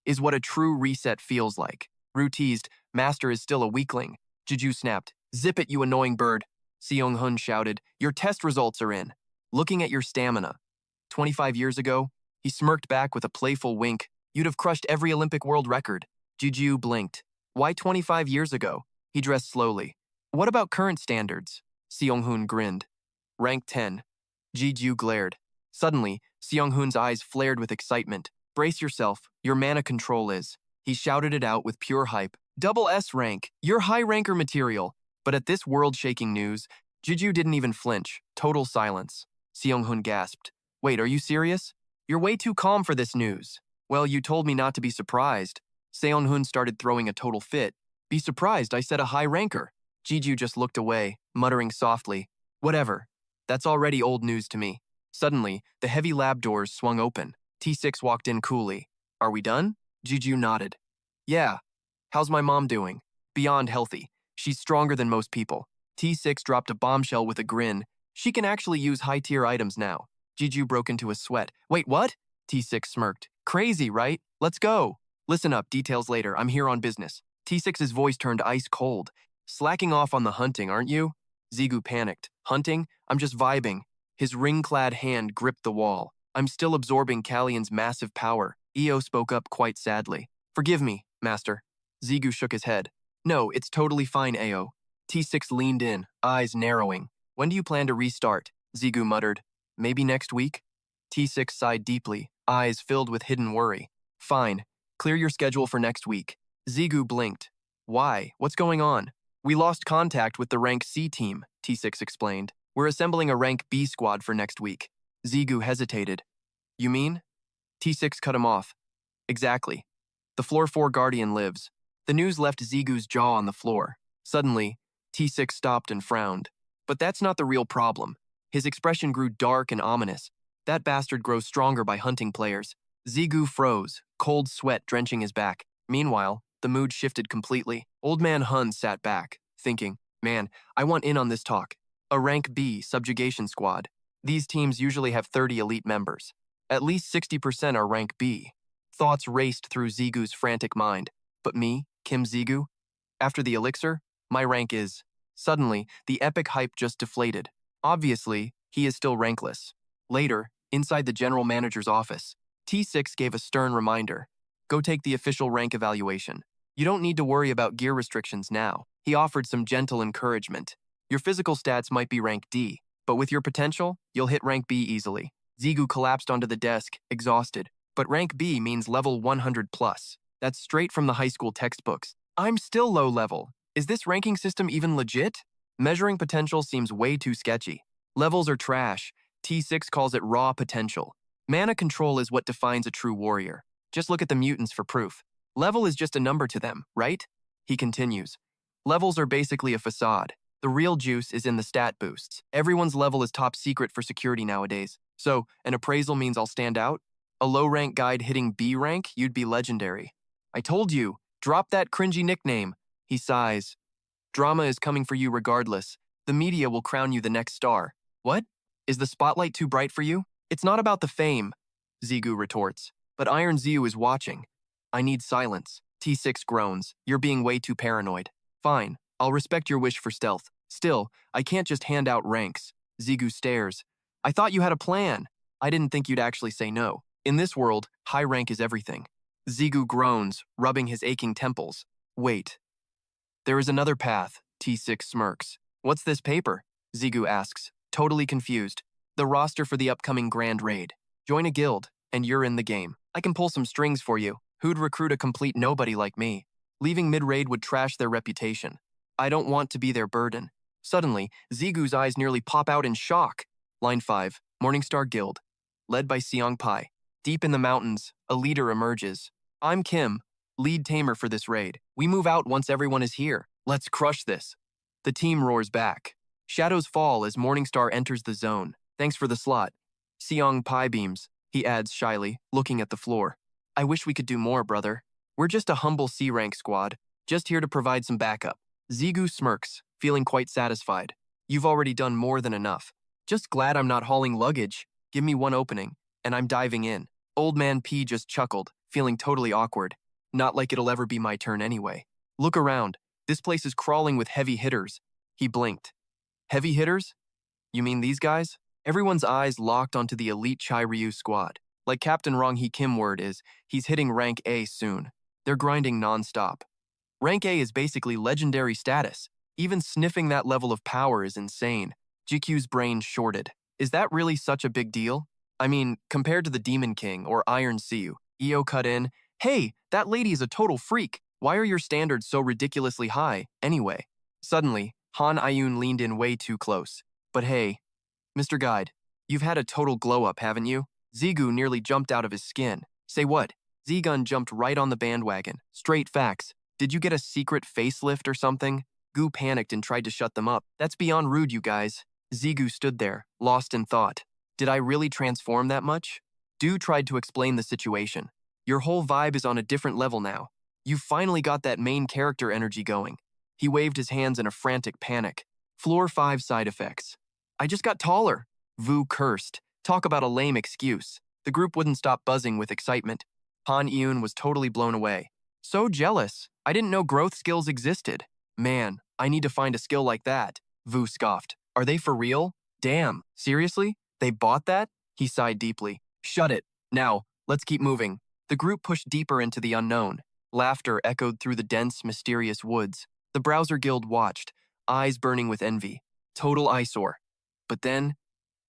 is what a true reset feels like. Ru teased, "Master is still a weakling." Ji-ju snapped, "Zip it, you annoying bird." Seong-hoon shouted, "Your test results are in. Looking at your stamina. 25 years ago," he smirked back with a playful wink, "you'd have crushed every Olympic world record." Ji-ju blinked. "Why 25 years ago?" He dressed slowly. "What about current standards?" Seong-hoon grinned. "Rank 10. Ji-ju glared. Suddenly, Seong-hoon's eyes flared with excitement. "Brace yourself, your mana control is." He shouted it out with pure hype. "Double S rank, you're high ranker material." But at this world-shaking news, Juju didn't even flinch. Total silence. Seong-hun gasped. Wait, are you serious? You're way too calm for this news. Well, you told me not to be surprised. Seong-hun started throwing a total fit. Be surprised, I said a high ranker. Juju just looked away, muttering softly. Whatever. That's already old news to me. Suddenly, the heavy lab doors swung open. T6 walked in coolly. Are we done? Juju nodded. Yeah. How's my mom doing? Beyond healthy. She's stronger than most people. T6 dropped a bombshell with a grin. She can actually use high-tier items now. Juju broke into a sweat. Wait, what? T6 smirked. Crazy, right? Let's go. Listen up, details later. I'm here on business. T6's voice turned ice cold. Slacking off on the hunting, aren't you? Zigu panicked. Hunting? I'm just vibing. His ring-clad hand gripped the wall. I'm still absorbing Kalian's massive power. Io spoke up quite sadly. Forgive me, master. Zigu shook his head. No, it's totally fine, Ao. T6 leaned in, eyes narrowing. When do you plan to restart? Zigu muttered. Maybe next week? T6 sighed deeply, eyes filled with hidden worry. Fine. Clear your schedule for next week. Zigu blinked. Why? What's going on? We lost contact with the rank C team, T6 explained. We're assembling a rank B squad for next week. Zigu hesitated. You mean? T6 cut him off. Exactly. The floor 4 guardian lives. The news left Zigu's jaw on the floor. Suddenly, T6 stopped and frowned. But that's not the real problem. His expression grew dark and ominous. That bastard grows stronger by hunting players. Zigu froze, cold sweat drenching his back. Meanwhile, the mood shifted completely. Old Man Hun sat back, thinking, man, I want in on this talk. A rank B subjugation squad. These teams usually have 30 elite members. At least 60% are rank B. Thoughts raced through Zigu's frantic mind. But me, Kim Zigu? After the elixir, my rank is... Suddenly, the epic hype just deflated. Obviously, he is still rankless. Later, inside the general manager's office, T6 gave a stern reminder. Go take the official rank evaluation. You don't need to worry about gear restrictions now. He offered some gentle encouragement. Your physical stats might be rank D, but with your potential, you'll hit rank B easily. Zigu collapsed onto the desk, exhausted. But rank B means level 100 plus. That's straight from the high school textbooks. I'm still low level. Is this ranking system even legit? Measuring potential seems way too sketchy. Levels are trash. T6 calls it raw potential. Mana control is what defines a true warrior. Just look at the mutants for proof. Level is just a number to them, right? He continues. Levels are basically a facade. The real juice is in the stat boosts. Everyone's level is top secret for security nowadays. So, an appraisal means I'll stand out? A low-rank guide hitting B rank, you'd be legendary. I told you, drop that cringy nickname. He sighs. Drama is coming for you regardless. The media will crown you the next star. What? Is the spotlight too bright for you? It's not about the fame, Zigu retorts. But Iron Ziu is watching. I need silence. T6 groans. You're being way too paranoid. Fine, I'll respect your wish for stealth. Still, I can't just hand out ranks. Zigu stares. I thought you had a plan. I didn't think you'd actually say no. In this world, high rank is everything. Zigu groans, rubbing his aching temples. Wait. There is another path, T6 smirks. What's this paper? Zigu asks, totally confused. The roster for the upcoming Grand Raid. Join a guild, and you're in the game. I can pull some strings for you. Who'd recruit a complete nobody like me? Leaving mid-raid would trash their reputation. I don't want to be their burden. Suddenly, Zigu's eyes nearly pop out in shock. Line 5, Morningstar Guild. Led by Seong Pai. Deep in the mountains, a leader emerges. I'm Kim, lead tamer for this raid. We move out once everyone is here. Let's crush this. The team roars back. Shadows fall as Morningstar enters the zone. Thanks for the slot. Seong Pai beams, he adds shyly, looking at the floor. I wish we could do more, brother. We're just a humble C-rank squad, just here to provide some backup. Zigu smirks, feeling quite satisfied. You've already done more than enough. Just glad I'm not hauling luggage. Give me one opening, and I'm diving in. Old Man P just chuckled, feeling totally awkward. Not like it'll ever be my turn anyway. Look around. This place is crawling with heavy hitters. He blinked. Heavy hitters? You mean these guys? Everyone's eyes locked onto the elite Chai Ryu squad. Like Captain Rong Hee Kim word is, he's hitting rank A soon. They're grinding non-stop. Rank A is basically legendary status. Even sniffing that level of power is insane. GQ's brain shorted. Is that really such a big deal? I mean, compared to the Demon King or Iron Siu, Io cut in, hey, that lady is a total freak. Why are your standards so ridiculously high, anyway? Suddenly, Han Ayun leaned in way too close. But hey, Mr. Guide, you've had a total glow-up, haven't you? Zigu nearly jumped out of his skin. Say what? Zigun jumped right on the bandwagon. Straight facts. Did you get a secret facelift or something? Gu panicked and tried to shut them up. That's beyond rude, you guys. Zigu stood there, lost in thought. Did I really transform that much? Du tried to explain the situation. Your whole vibe is on a different level now. You've finally got that main character energy going. He waved his hands in a frantic panic. Floor 5 side effects. I just got taller. Vu cursed. Talk about a lame excuse. The group wouldn't stop buzzing with excitement. Han Eun was totally blown away. So jealous. I didn't know growth skills existed. Man, I need to find a skill like that. Vu scoffed. Are they for real? Damn, seriously? They bought that? He sighed deeply. Shut it. Now, let's keep moving. The group pushed deeper into the unknown. Laughter echoed through the dense, mysterious woods. The Browser Guild watched, eyes burning with envy. Total eyesore. But then,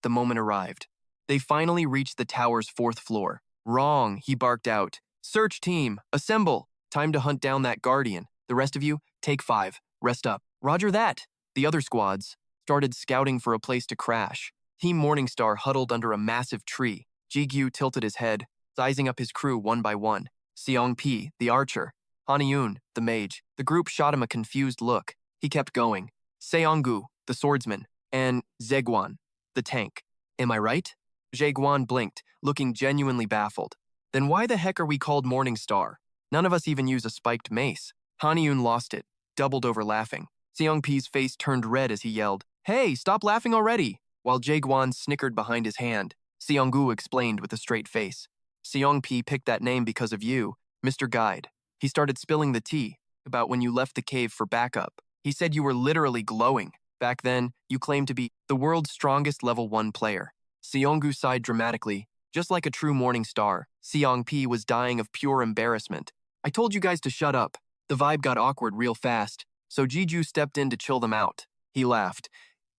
the moment arrived. They finally reached the tower's 4th floor. Wrong, he barked out. Search team, assemble. Time to hunt down that guardian. The rest of you, take 5. Rest up. Roger that. The other squads started scouting for a place to crash. Team Morningstar huddled under a massive tree. Jigyu tilted his head, sizing up his crew one by one. Seong Pi, the archer. Hanayun, the mage. The group shot him a confused look. He kept going. Seonggu, the swordsman. And Zeguan, the tank. Am I right? Jaeguan blinked, looking genuinely baffled. Then why the heck are we called Morningstar? None of us even use a spiked mace. Hanayun lost it, doubled over laughing. Seong Pi's face turned red as he yelled, Hey, stop laughing already! While Jaeguan snickered behind his hand, Seonggu explained with a straight face. Seong Pi picked that name because of you, Mr. Guide. He started spilling the tea about when you left the cave for backup. He said you were literally glowing. Back then, you claimed to be the world's strongest level 1 player. Seonggu sighed dramatically. Just like a true morning star, Seong Pi was dying of pure embarrassment. I told you guys to shut up. The vibe got awkward real fast, so Jiju stepped in to chill them out. He laughed.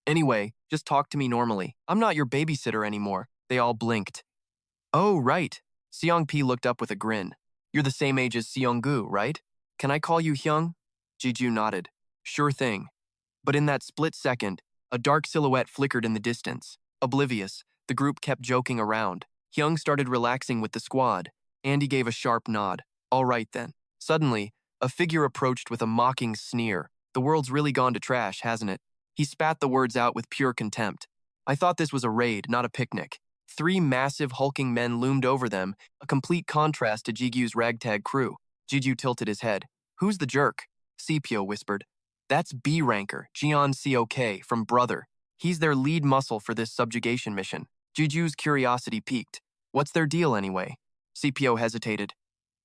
Anyway, just talk to me normally. I'm not your babysitter anymore. They all blinked. Oh, right. Seong Pi looked up with a grin. You're the same age as Seonggu, right? Can I call you Hyung? Jiju nodded. Sure thing. But in that split second, a dark silhouette flickered in the distance. Oblivious, the group kept joking around. Hyung started relaxing with the squad. Andy gave a sharp nod. All right then. Suddenly, a figure approached with a mocking sneer. The world's really gone to trash, hasn't it? He spat the words out with pure contempt. I thought this was a raid, not a picnic. 3 massive hulking men loomed over them, a complete contrast to Jigu's ragtag crew. Jiju tilted his head. Who's the jerk? Sepio whispered. That's B-ranker, Jian Cok, from Brother. He's their lead muscle for this subjugation mission. Juju's curiosity piqued. What's their deal anyway? Sepio hesitated.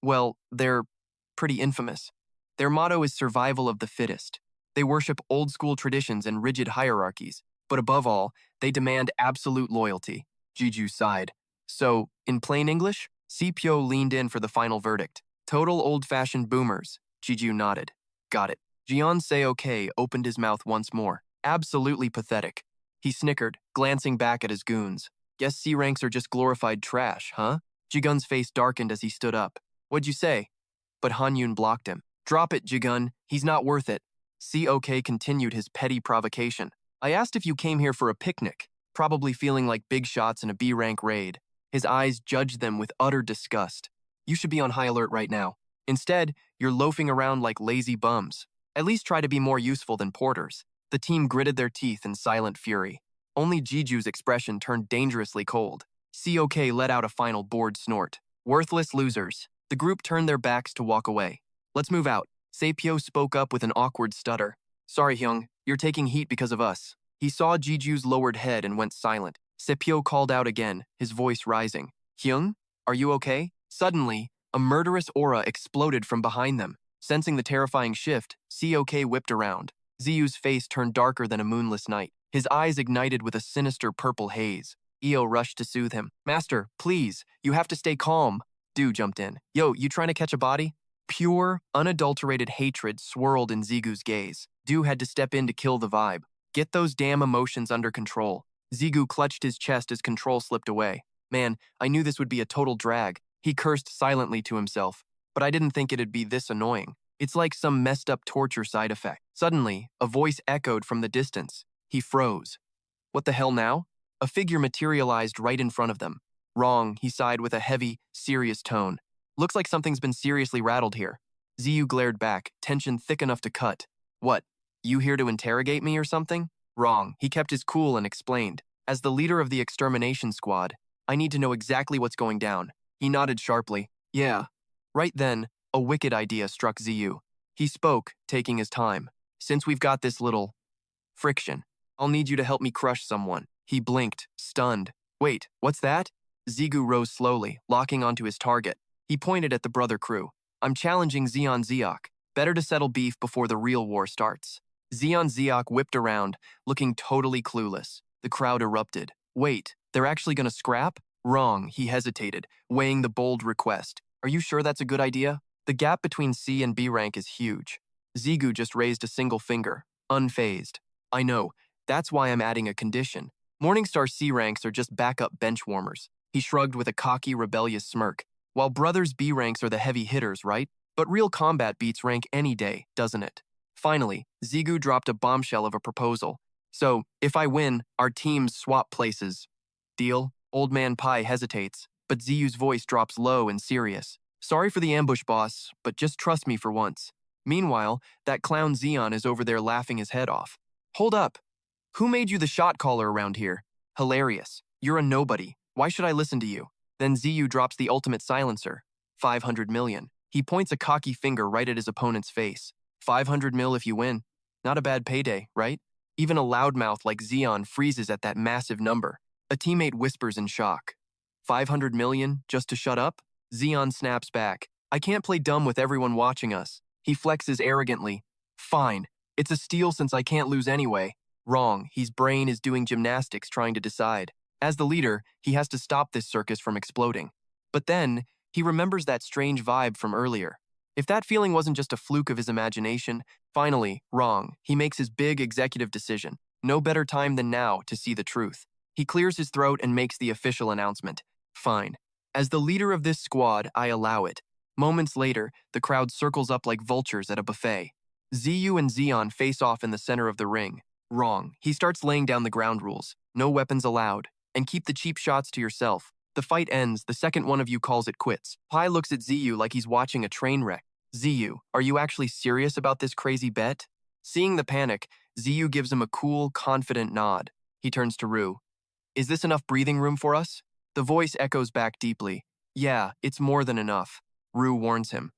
Well, they're pretty infamous. Their motto is survival of the fittest. They worship old-school traditions and rigid hierarchies, but above all, they demand absolute loyalty. Juju sighed. So, in plain English, Sepio leaned in for the final verdict. Total old-fashioned boomers. Juju nodded. Got it. Jian Seok opened his mouth once more. Absolutely pathetic. He snickered, glancing back at his goons. Guess C-ranks are just glorified trash, huh? Jigun's face darkened as he stood up. What'd you say? But Hanyun blocked him. Drop it, Jigun. He's not worth it. Cok continued his petty provocation. I asked if you came here for a picnic, probably feeling like big shots in a B-rank raid. His eyes judged them with utter disgust. You should be on high alert right now. Instead, you're loafing around like lazy bums. At least try to be more useful than porters. The team gritted their teeth in silent fury. Only Jiju's expression turned dangerously cold. Cok let out a final bored snort. Worthless losers. The group turned their backs to walk away. Let's move out. Sepio spoke up with an awkward stutter. Sorry, Hyung, you're taking heat because of us. He saw Jiju's lowered head and went silent. Sepio called out again, his voice rising. Hyung, are you okay? Suddenly, a murderous aura exploded from behind them. Sensing the terrifying shift, Cok whipped around. Ziyu's face turned darker than a moonless night. His eyes ignited with a sinister purple haze. Io rushed to soothe him. Master, please, you have to stay calm. Du jumped in. Yo, you trying to catch a body? Pure, unadulterated hatred swirled in Zigu's gaze. Du had to step in to kill the vibe. Get those damn emotions under control. Zigu clutched his chest as control slipped away. Man, I knew this would be a total drag. He cursed silently to himself. But I didn't think it'd be this annoying. It's like some messed up torture side effect. Suddenly, a voice echoed from the distance. He froze. What the hell now? A figure materialized right in front of them. Wrong, he sighed with a heavy, serious tone. Looks like something's been seriously rattled here. Ziyu glared back, tension thick enough to cut. What? You here to interrogate me or something? Wrong, he kept his cool and explained. As the leader of the extermination squad, I need to know exactly what's going down. He nodded sharply. Yeah. Right then, a wicked idea struck Ziyu. He spoke, taking his time. Since we've got this little friction, I'll need you to help me crush someone. He blinked, stunned. Wait, what's that? Zigu rose slowly, locking onto his target. He pointed at the brother crew. I'm challenging Zeon Zeok. Better to settle beef before the real war starts. Zeon Zeok whipped around, looking totally clueless. The crowd erupted. Wait, they're actually gonna scrap? Wrong, he hesitated, weighing the bold request. Are you sure that's a good idea? The gap between C and B rank is huge. Zigu just raised a single finger, unfazed. I know, that's why I'm adding a condition. Morningstar C ranks are just backup bench warmers. He shrugged with a cocky, rebellious smirk. While Brothers B ranks are the heavy hitters, right? But real combat beats rank any day, doesn't it? Finally, Zigu dropped a bombshell of a proposal. So, if I win, our teams swap places. Deal? Old Man Pai hesitates, but Ziyu's voice drops low and serious. Sorry for the ambush, boss, but just trust me for once. Meanwhile, that clown Zeon is over there laughing his head off. Hold up. Who made you the shot caller around here? Hilarious. You're a nobody. Why should I listen to you? Then Ziyu drops the ultimate silencer. 500 million. He points a cocky finger right at his opponent's face. 500 mil if you win. Not a bad payday, right? Even a loudmouth like Zeon freezes at that massive number. A teammate whispers in shock. 500 million just to shut up? Zeon snaps back. I can't play dumb with everyone watching us. He flexes arrogantly. Fine. It's a steal since I can't lose anyway. Wrong. His brain is doing gymnastics trying to decide. As the leader, he has to stop this circus from exploding. But then, he remembers that strange vibe from earlier. If that feeling wasn't just a fluke of his imagination, finally, wrong, he makes his big executive decision. No better time than now to see the truth. He clears his throat and makes the official announcement. Fine. As the leader of this squad, I allow it. Moments later, the crowd circles up like vultures at a buffet. Ziyu and Zeon face off in the center of the ring. Wrong. He starts laying down the ground rules. No weapons allowed. And keep the cheap shots to yourself. The fight ends, the second one of you calls it quits. Pai looks at Ziyu like he's watching a train wreck. Ziyu, are you actually serious about this crazy bet? Seeing the panic, Ziyu gives him a cool, confident nod. He turns to Ru. Is this enough breathing room for us? The voice echoes back deeply. Yeah, it's more than enough. Ru warns him.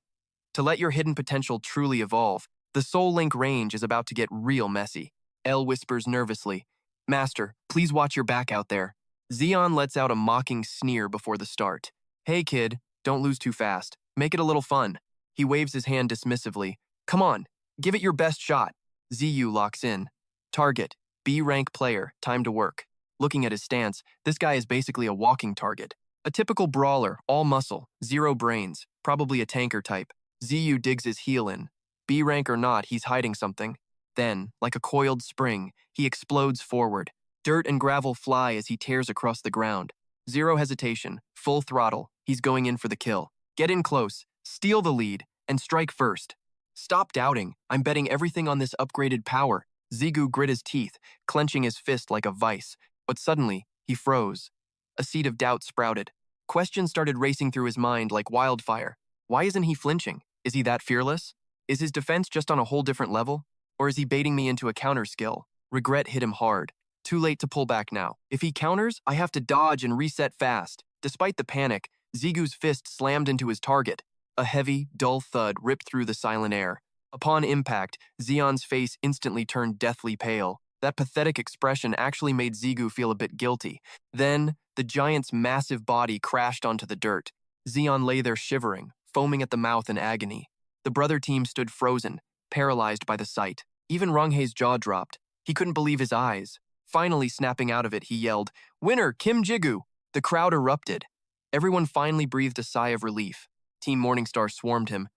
To let your hidden potential truly evolve, the Soul Link range is about to get real messy. El whispers nervously. Master, please watch your back out there. Zeon lets out a mocking sneer before the start. Hey kid, don't lose too fast. Make it a little fun. He waves his hand dismissively. Come on, give it your best shot. Ziyu locks in. Target, B-rank player, time to work. Looking at his stance, this guy is basically a walking target. A typical brawler, all muscle, zero brains, probably a tanker type. Ziyu digs his heel in. B-rank or not, he's hiding something. Then, like a coiled spring, he explodes forward. Dirt and gravel fly as he tears across the ground. Zero hesitation, full throttle, he's going in for the kill. Get in close, steal the lead, and strike first. Stop doubting, I'm betting everything on this upgraded power. Zigu grit his teeth, clenching his fist like a vice. But suddenly, he froze. A seed of doubt sprouted. Questions started racing through his mind like wildfire. Why isn't he flinching? Is he that fearless? Is his defense just on a whole different level? Or is he baiting me into a counter skill? Regret hit him hard. Too late to pull back now. If he counters, I have to dodge and reset fast. Despite the panic, Zigu's fist slammed into his target. A heavy, dull thud ripped through the silent air. Upon impact, Zeon's face instantly turned deathly pale. That pathetic expression actually made Zigu feel a bit guilty. Then, the giant's massive body crashed onto the dirt. Zeon lay there shivering, foaming at the mouth in agony. The brother team stood frozen, paralyzed by the sight. Even Ranghei's jaw dropped. He couldn't believe his eyes. Finally snapping out of it, he yelled, "Winner, Kim Jigu!" The crowd erupted. Everyone finally breathed a sigh of relief. Team Morningstar swarmed him.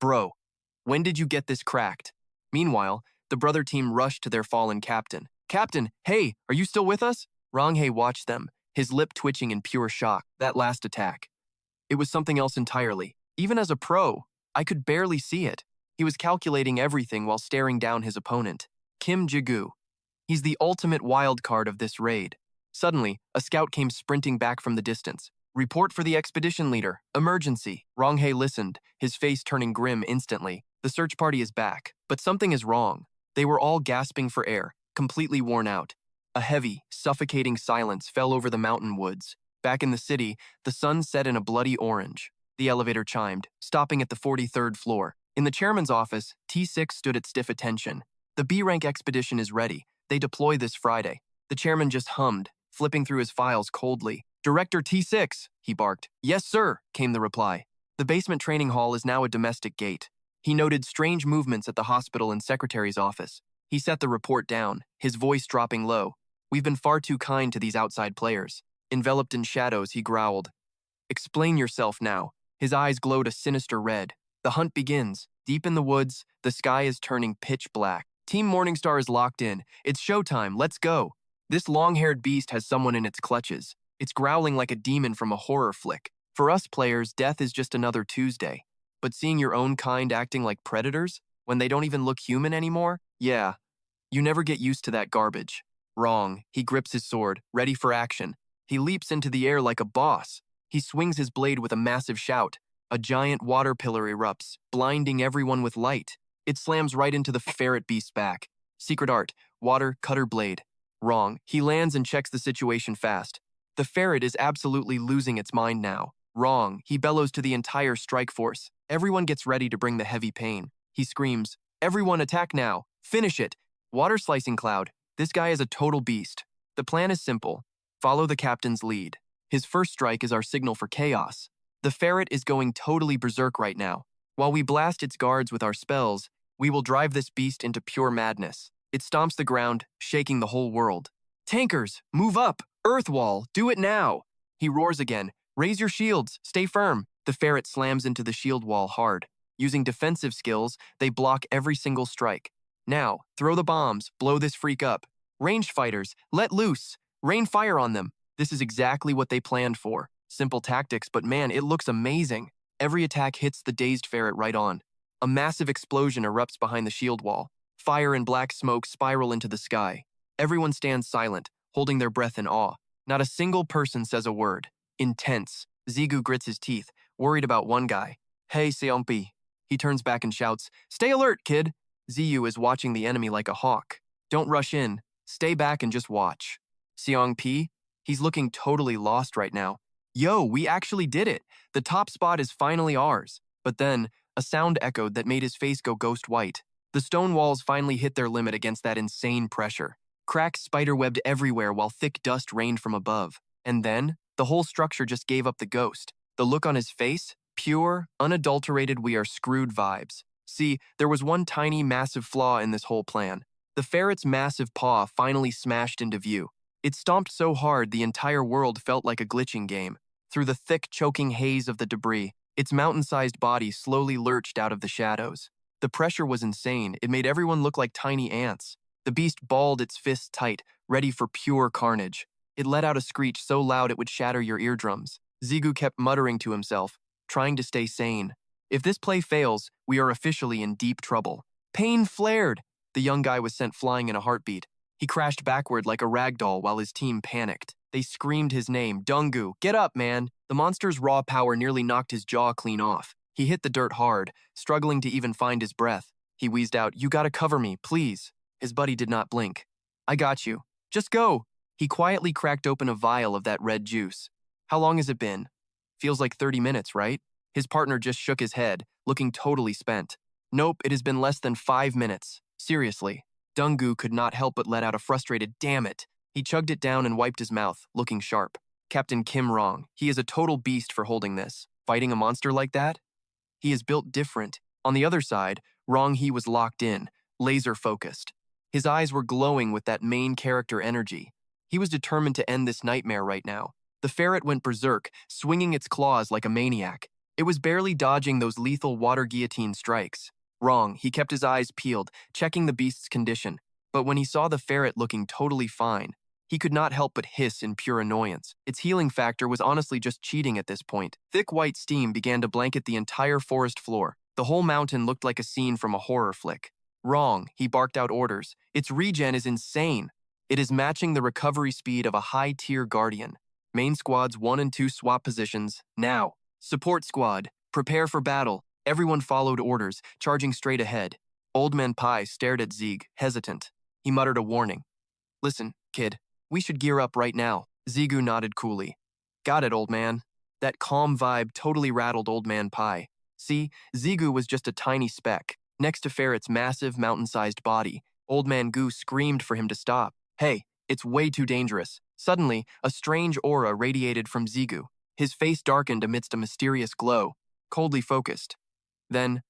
Bro, when did you get this cracked? Meanwhile, the brother team rushed to their fallen captain. Captain, hey, are you still with us? Ranghei watched them, his lip twitching in pure shock. That last attack. It was something else entirely. Even as a pro, I could barely see it. He was calculating everything while staring down his opponent, Kim Jigu. He's the ultimate wild card of this raid. Suddenly, a scout came sprinting back from the distance. Report for the expedition leader. Emergency. Ronghae listened, his face turning grim instantly. The search party is back, but something is wrong. They were all gasping for air, completely worn out. A heavy, suffocating silence fell over the mountain woods. Back in the city, the sun set in a bloody orange. The elevator chimed, stopping at the 43rd floor. In the chairman's office, T6 stood at stiff attention. The B-rank expedition is ready. They deploy this Friday. The chairman just hummed, flipping through his files coldly. Director T6, he barked. Yes, sir, came the reply. The basement training hall is now a domestic gate. He noted strange movements at the hospital and secretary's office. He set the report down, his voice dropping low. We've been far too kind to these outside players. Enveloped in shadows, he growled. Explain yourself now. His eyes glowed a sinister red. The hunt begins. Deep in the woods, the sky is turning pitch black. Team Morningstar is locked in. It's showtime, let's go. This long-haired beast has someone in its clutches. It's growling like a demon from a horror flick. For us players, death is just another Tuesday. But seeing your own kind acting like predators, when they don't even look human anymore? Yeah, you never get used to that garbage. Wrong. He grips his sword, ready for action. He leaps into the air like a boss. He swings his blade with a massive shout. A giant water pillar erupts, blinding everyone with light. It slams right into the ferret beast's back. Secret art, water, cutter blade. Wrong. He lands and checks the situation fast. The ferret is absolutely losing its mind now. Wrong. He bellows to the entire strike force. Everyone gets ready to bring the heavy pain. He screams, everyone attack now. Finish it. Water slicing cloud. This guy is a total beast. The plan is simple. Follow the captain's lead. His first strike is our signal for chaos. The ferret is going totally berserk right now. While we blast its guards with our spells, we will drive this beast into pure madness. It stomps the ground, shaking the whole world. Tankers, move up! Earthwall, do it now! He roars again. Raise your shields, stay firm. The ferret slams into the shield wall hard. Using defensive skills, they block every single strike. Now, throw the bombs, blow this freak up. Ranged fighters, let loose. Rain fire on them. This is exactly what they planned for. Simple tactics, but man, it looks amazing. Every attack hits the dazed ferret right on. A massive explosion erupts behind the shield wall. Fire and black smoke spiral into the sky. Everyone stands silent, holding their breath in awe. Not a single person says a word. Intense. Zigu grits his teeth, worried about one guy. Hey, Seongpi. He turns back and shouts, stay alert, kid. Ziyu is watching the enemy like a hawk. Don't rush in. Stay back and just watch. Seongpi? He's looking totally lost right now. Yo, we actually did it. The top spot is finally ours. But then, a sound echoed that made his face go ghost white. The stone walls finally hit their limit against that insane pressure. Cracks spiderwebbed everywhere while thick dust rained from above. And then, the whole structure just gave up the ghost. The look on his face? Pure, unadulterated we are screwed vibes. See, there was one tiny, massive flaw in this whole plan. The ferret's massive paw finally smashed into view. It stomped so hard the entire world felt like a glitching game. Through the thick, choking haze of the debris, its mountain-sized body slowly lurched out of the shadows. The pressure was insane. It made everyone look like tiny ants. The beast balled its fists tight, ready for pure carnage. It let out a screech so loud it would shatter your eardrums. Zigu kept muttering to himself, trying to stay sane. If this play fails, we are officially in deep trouble. Pain flared. The young guy was sent flying in a heartbeat. He crashed backward like a ragdoll while his team panicked. They screamed his name, Dungu, get up, man. The monster's raw power nearly knocked his jaw clean off. He hit the dirt hard, struggling to even find his breath. He wheezed out, you gotta cover me, please. His buddy did not blink. I got you. Just go. He quietly cracked open a vial of that red juice. How long has it been? Feels like 30 minutes, right? His partner just shook his head, looking totally spent. Nope, it has been less than 5 minutes. Seriously. Dungu could not help but let out a frustrated damn it. He chugged it down and wiped his mouth, looking sharp. Captain Kim wrong. He is a total beast for holding this. Fighting a monster like that? He is built different. On the other side, Wrong he was locked in, laser-focused. His eyes were glowing with that main character energy. He was determined to end this nightmare right now. The ferret went berserk, swinging its claws like a maniac. It was barely dodging those lethal water guillotine strikes. Wrong, he kept his eyes peeled, checking the beast's condition. But when he saw the ferret looking totally fine, he could not help but hiss in pure annoyance. Its healing factor was honestly just cheating at this point. Thick white steam began to blanket the entire forest floor. The whole mountain looked like a scene from a horror flick. Wrong, he barked out orders. Its regen is insane. It is matching the recovery speed of a high-tier guardian. Main squads 1 and 2 swap positions, now. Support squad, prepare for battle. Everyone followed orders, charging straight ahead. Old Man Pai stared at Zieg, hesitant. He muttered a warning. Listen, kid, we should gear up right now. Zigu nodded coolly. Got it, old man. That calm vibe totally rattled Old Man Pai. See, Zigu was just a tiny speck, next to Ferret's massive, mountain-sized body. Old Man Gu screamed for him to stop. Hey, it's way too dangerous. Suddenly, a strange aura radiated from Zigu. His face darkened amidst a mysterious glow, coldly focused. Then,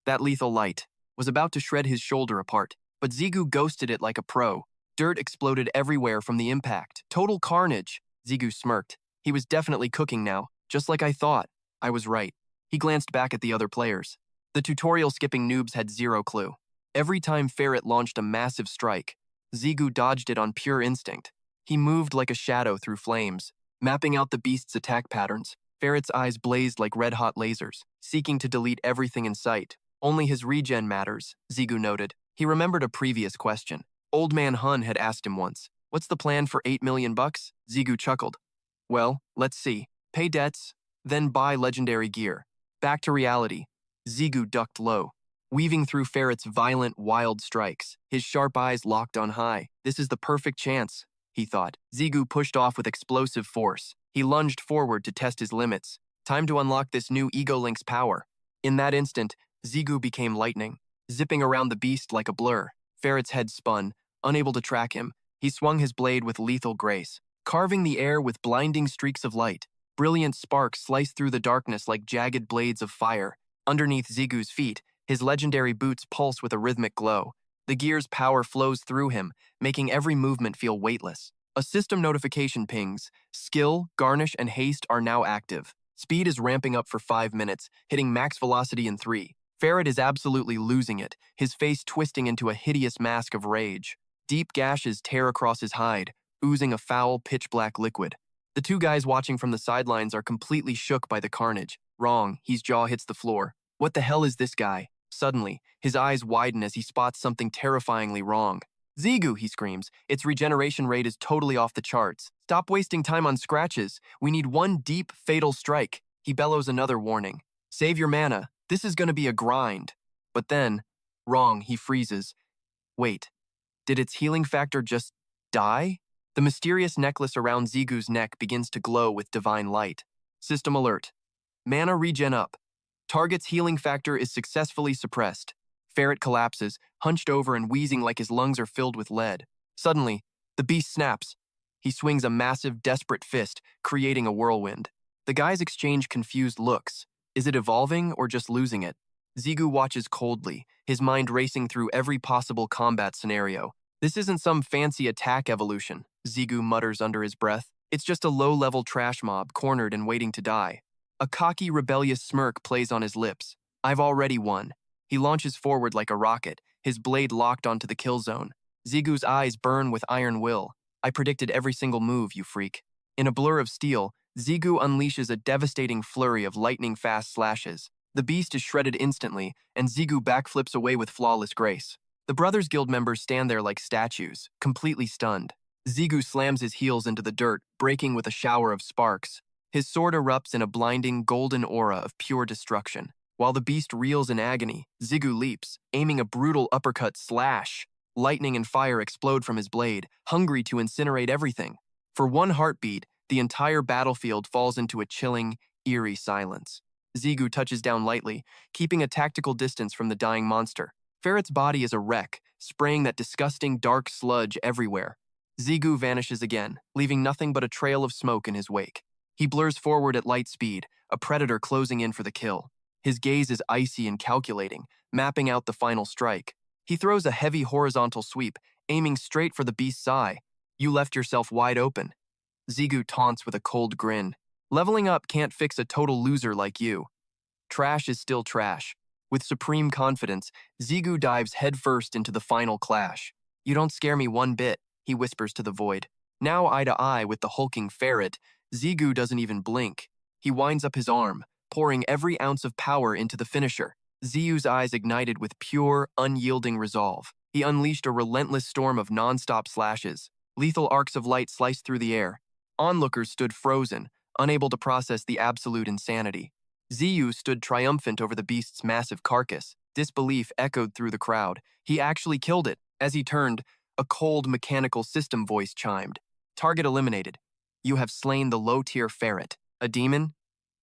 that lethal light was about to shred his shoulder apart, but Zigu ghosted it like a pro. Dirt exploded everywhere from the impact. Total carnage. Zigu smirked. He was definitely cooking now, just like I thought. I was right. He glanced back at the other players. The tutorial-skipping noobs had zero clue. Every time Ferret launched a massive strike, Zigu dodged it on pure instinct. He moved like a shadow through flames, mapping out the beast's attack patterns. Ferret's eyes blazed like red-hot lasers, seeking to delete everything in sight. Only his regen matters, Zigu noted. He remembered a previous question. Old Man Hun had asked him once, "What's the plan for 8 million bucks?" Zigu chuckled. Well, let's see. Pay debts, then buy legendary gear. Back to reality. Zigu ducked low, weaving through Ferret's violent, wild strikes, his sharp eyes locked on high. This is the perfect chance, he thought. Zigu pushed off with explosive force. He lunged forward to test his limits. Time to unlock this new Ego Link's power. In that instant, Zigu became lightning, zipping around the beast like a blur. Ferret's head spun, unable to track him. He swung his blade with lethal grace, carving the air with blinding streaks of light. Brilliant sparks sliced through the darkness like jagged blades of fire. Underneath Zigu's feet, his legendary boots pulse with a rhythmic glow. The gear's power flows through him, making every movement feel weightless. A system notification pings. Skill, Garnish, and Haste are now active. Speed is ramping up for 5 minutes, hitting max velocity in 3. Ferret is absolutely losing it, his face twisting into a hideous mask of rage. Deep gashes tear across his hide, oozing a foul, pitch-black liquid. The two guys watching from the sidelines are completely shook by the carnage. Wrong, his jaw hits the floor. What the hell is this guy? Suddenly, his eyes widen as he spots something terrifyingly wrong. Zigu, he screams, its regeneration rate is totally off the charts. Stop wasting time on scratches. We need one deep, fatal strike. He bellows another warning. Save your mana. This is gonna be a grind. But then, wrong, he freezes. Wait, did its healing factor just die? The mysterious necklace around Zigu's neck begins to glow with divine light. System alert. Mana regen up. Target's healing factor is successfully suppressed. Ferret collapses, hunched over and wheezing like his lungs are filled with lead. Suddenly, the beast snaps. He swings a massive, desperate fist, creating a whirlwind. The guys exchange confused looks. Is it evolving or just losing it? Zigu watches coldly, his mind racing through every possible combat scenario. This isn't some fancy attack evolution, Zigu mutters under his breath. It's just a low-level trash mob cornered and waiting to die. A cocky, rebellious smirk plays on his lips. I've already won. He launches forward like a rocket, his blade locked onto the kill zone. Zigu's eyes burn with iron will. I predicted every single move, you freak. In a blur of steel, Zigu unleashes a devastating flurry of lightning-fast slashes. The beast is shredded instantly, and Zigu backflips away with flawless grace. The Brothers Guild members stand there like statues, completely stunned. Zigu slams his heels into the dirt, breaking with a shower of sparks. His sword erupts in a blinding, golden aura of pure destruction. While the beast reels in agony, Zigu leaps, aiming a brutal uppercut slash. Lightning and fire explode from his blade, hungry to incinerate everything. For one heartbeat, the entire battlefield falls into a chilling, eerie silence. Zigu touches down lightly, keeping a tactical distance from the dying monster. Ferret's body is a wreck, spraying that disgusting dark sludge everywhere. Zigu vanishes again, leaving nothing but a trail of smoke in his wake. He blurs forward at light speed, a predator closing in for the kill. His gaze is icy and calculating, mapping out the final strike. He throws a heavy horizontal sweep, aiming straight for the beast's eye. You left yourself wide open. Zigu taunts with a cold grin. Leveling up can't fix a total loser like you. Trash is still trash. With supreme confidence, Zigu dives headfirst into the final clash. You don't scare me one bit, he whispers to the void. Now eye to eye with the hulking ferret, Zigu doesn't even blink. He winds up his arm, pouring every ounce of power into the finisher. Ziyu's eyes ignited with pure, unyielding resolve. He unleashed a relentless storm of non-stop slashes. Lethal arcs of light sliced through the air. Onlookers stood frozen, unable to process the absolute insanity. Ziyu stood triumphant over the beast's massive carcass. Disbelief echoed through the crowd. He actually killed it. As he turned, a cold mechanical system voice chimed. Target eliminated. You have slain the low-tier ferret. A demon?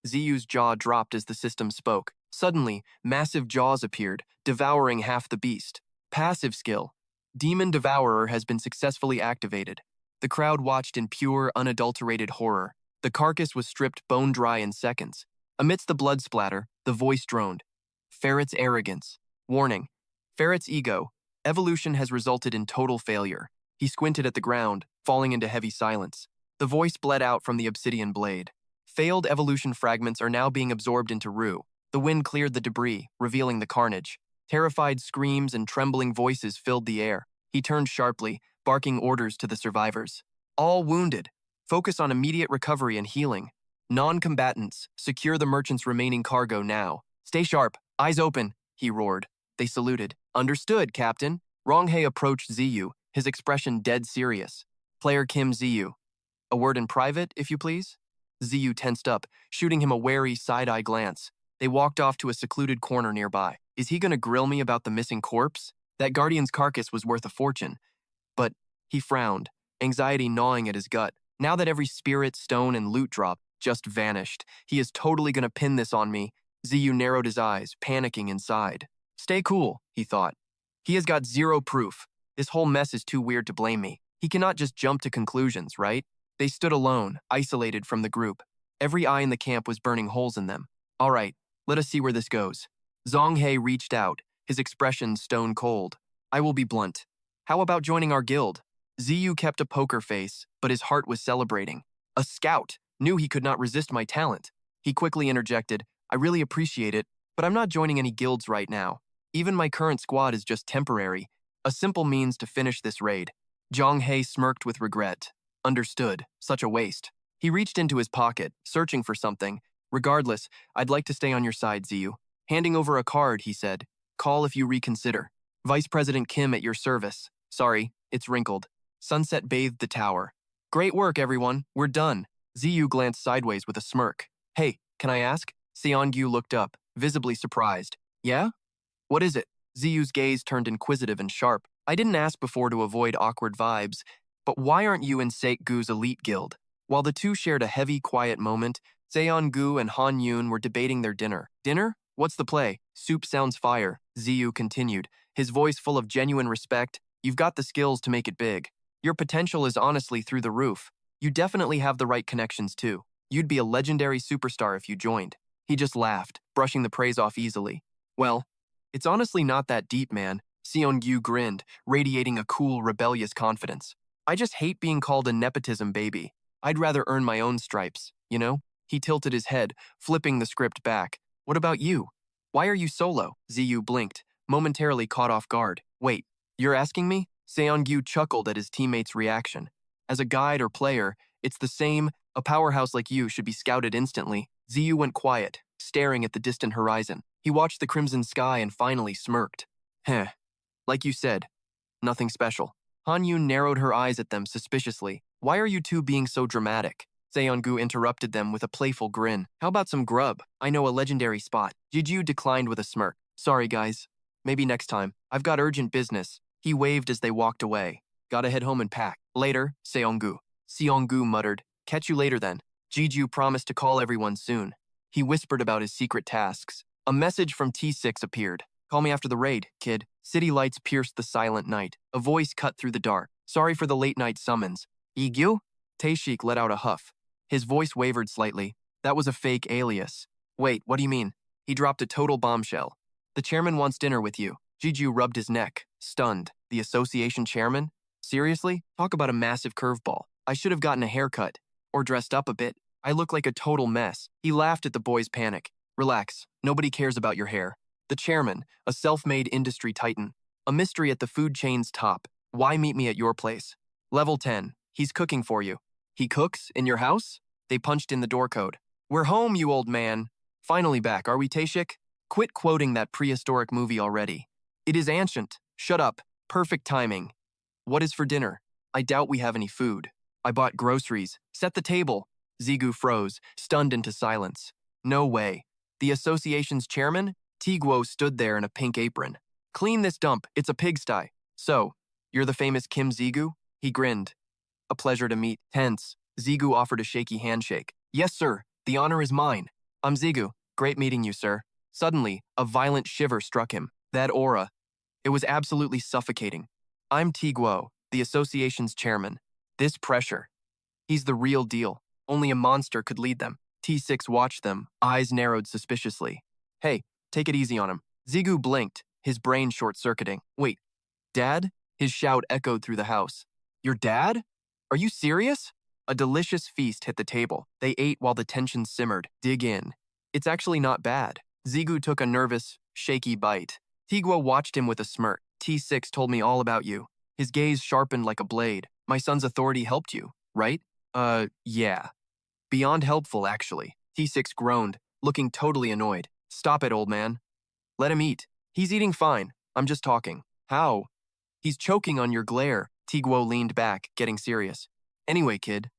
Ziyu's jaw dropped as the system spoke. Suddenly, massive jaws appeared, devouring half the beast. Passive skill. Demon Devourer has been successfully activated. The crowd watched in pure, unadulterated horror. The carcass was stripped bone dry in seconds. Amidst the blood splatter, the voice droned. Ferret's arrogance. Warning. Ferret's ego. Evolution has resulted in total failure. He squinted at the ground, falling into heavy silence. The voice bled out from the obsidian blade. Failed evolution fragments are now being absorbed into Ru. The wind cleared the debris, revealing the carnage. Terrified screams and trembling voices filled the air. He turned sharply, barking orders to the survivors. All wounded. Focus on immediate recovery and healing. Non-combatants, secure the merchant's remaining cargo now. Stay sharp, eyes open, he roared. They saluted. Understood, Captain. Ronghae approached Ziyu, his expression dead serious. Player Kim Ziyu. A word in private, if you please? Ziyu tensed up, shooting him a wary side-eye glance. They walked off to a secluded corner nearby. Is he gonna grill me about the missing corpse? That guardian's carcass was worth a fortune. But he frowned, anxiety gnawing at his gut. Now that every spirit, stone, and loot drop just vanished, he is totally gonna pin this on me. Ziyu narrowed his eyes, panicking inside. Stay cool, he thought. He has got zero proof. This whole mess is too weird to blame me. He cannot just jump to conclusions, right? They stood alone, isolated from the group. Every eye in the camp was burning holes in them. All right, let us see where this goes. Zhonghae reached out, his expression stone cold. I will be blunt. How about joining our guild? Ziyu kept a poker face, but his heart was celebrating. A scout knew he could not resist my talent. He quickly interjected, I really appreciate it, but I'm not joining any guilds right now. Even my current squad is just temporary, a simple means to finish this raid. Zhonghae smirked with regret. Understood, such a waste. He reached into his pocket, searching for something. Regardless, I'd like to stay on your side, Ziyu. Handing over a card, he said. Call if you reconsider. Vice President Kim at your service. Sorry, it's wrinkled. Sunset bathed the tower. Great work, everyone. We're done. Ziyu glanced sideways with a smirk. Hey, can I ask? Seongyu looked up, visibly surprised. Yeah? What is it? Ziyu's gaze turned inquisitive and sharp. I didn't ask before to avoid awkward vibes, but why aren't you in Seik-gu's elite guild? While the two shared a heavy, quiet moment, Seong-gu and Han Yoon were debating their dinner. Dinner? What's the play? Soup sounds fire, Ziyu continued, his voice full of genuine respect. You've got the skills to make it big. Your potential is honestly through the roof. You definitely have the right connections too. You'd be a legendary superstar if you joined. He just laughed, brushing the praise off easily. Well, it's honestly not that deep, man. Seong-gu grinned, radiating a cool, rebellious confidence. I just hate being called a nepotism baby. I'd rather earn my own stripes, you know? He tilted his head, flipping the script back. What about you? Why are you solo? Ziyu blinked, momentarily caught off guard. Wait, you're asking me? Seong-gu chuckled at his teammate's reaction. As a guide or player, it's the same. A powerhouse like you should be scouted instantly. Ziyu went quiet, staring at the distant horizon. He watched the crimson sky and finally smirked. Heh. Like you said, nothing special. Han Yoon narrowed her eyes at them suspiciously. Why are you two being so dramatic? Seong-gu interrupted them with a playful grin. How about some grub? I know a legendary spot. Jiju declined with a smirk. Sorry, guys. Maybe next time. I've got urgent business. He waved as they walked away. Gotta head home and pack. Later, Seong-gu. Seong-gu muttered. Catch you later then. Jiju promised to call everyone soon. He whispered about his secret tasks. A message from T6 appeared. Call me after the raid, kid. City lights pierced the silent night. A voice cut through the dark. Sorry for the late-night summons. Igyu? Taeshik let out a huff. His voice wavered slightly. That was a fake alias. Wait, what do you mean? He dropped a total bombshell. The chairman wants dinner with you. Jiju rubbed his neck, stunned. The association chairman? Seriously? Talk about a massive curveball. I should have gotten a haircut. Or dressed up a bit. I look like a total mess. He laughed at the boy's panic. Relax. Nobody cares about your hair. The chairman, a self-made industry titan. A mystery at the food chain's top. Why meet me at your place? Level 10. He's cooking for you. He cooks? In your house? They punched in the door code. We're home, you old man. Finally back, are we, Taeshik? Quit quoting that prehistoric movie already. It is ancient. Shut up. Perfect timing. What is for dinner? I doubt we have any food. I bought groceries. Set the table. Zigu froze, stunned into silence. No way. The association's chairman? Tiguo stood there in a pink apron. Clean this dump. It's a pigsty. So, you're the famous Kim Zigu? He grinned. A pleasure to meet. Tense. Zigu offered a shaky handshake. Yes, sir. The honor is mine. I'm Zigu. Great meeting you, sir. Suddenly, a violent shiver struck him. That aura. It was absolutely suffocating. I'm Tiguo, the association's chairman. This pressure. He's the real deal. Only a monster could lead them. T6 watched them, eyes narrowed suspiciously. Hey, take it easy on him. Zigu blinked, his brain short-circuiting. Wait, Dad? His shout echoed through the house. Your dad? Are you serious? A delicious feast hit the table. They ate while the tension simmered. Dig in. It's actually not bad. Zigu took a nervous, shaky bite. Tiguo watched him with a smirk. T6 told me all about you. His gaze sharpened like a blade. My son's authority helped you, right? Yeah. Beyond helpful, actually. T6 groaned, looking totally annoyed. Stop it, old man. Let him eat. He's eating fine. I'm just talking. How? He's choking on your glare. Tiguo leaned back, getting serious. Anyway, kid.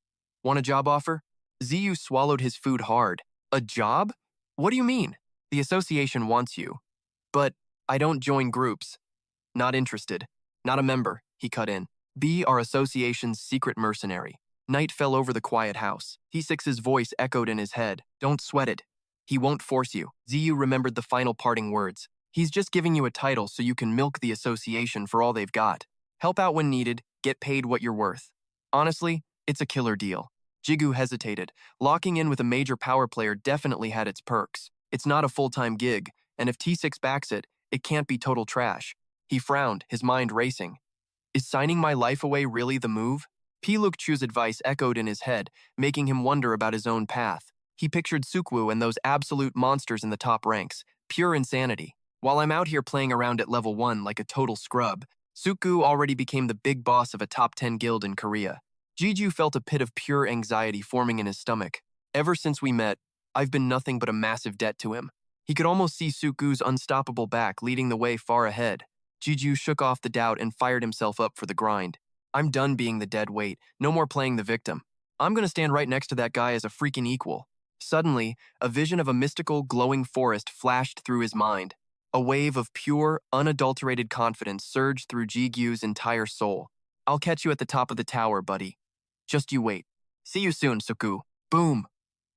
Want a job offer? Ziyu swallowed his food hard. A job? What do you mean? The association wants you. But I don't join groups. Not interested. Not a member, he cut in. Be our association's secret mercenary. Night fell over the quiet house. T6's voice echoed in his head. Don't sweat it. He won't force you. Ziyu remembered the final parting words. He's just giving you a title so you can milk the association for all they've got. Help out when needed, get paid what you're worth. Honestly, it's a killer deal. Jigu hesitated. Locking in with a major power player definitely had its perks. It's not a full-time gig, and if T6 backs it, it can't be total trash. He frowned, his mind racing. Is signing my life away really the move? Pilukchu's advice echoed in his head, making him wonder about his own path. He pictured Sukwu and those absolute monsters in the top ranks. Pure insanity. While I'm out here playing around at level 1 like a total scrub, Sukwu already became the big boss of a top 10 guild in Korea. Jiju felt a pit of pure anxiety forming in his stomach. Ever since we met, I've been nothing but a massive debt to him. He could almost see Suku's unstoppable back leading the way far ahead. Jiju shook off the doubt and fired himself up for the grind. I'm done being the dead weight, no more playing the victim. I'm gonna stand right next to that guy as a freaking equal. Suddenly, a vision of a mystical, glowing forest flashed through his mind. A wave of pure, unadulterated confidence surged through Jigu's entire soul. I'll catch you at the top of the tower, buddy. Just you wait. See you soon, Suku. Boom!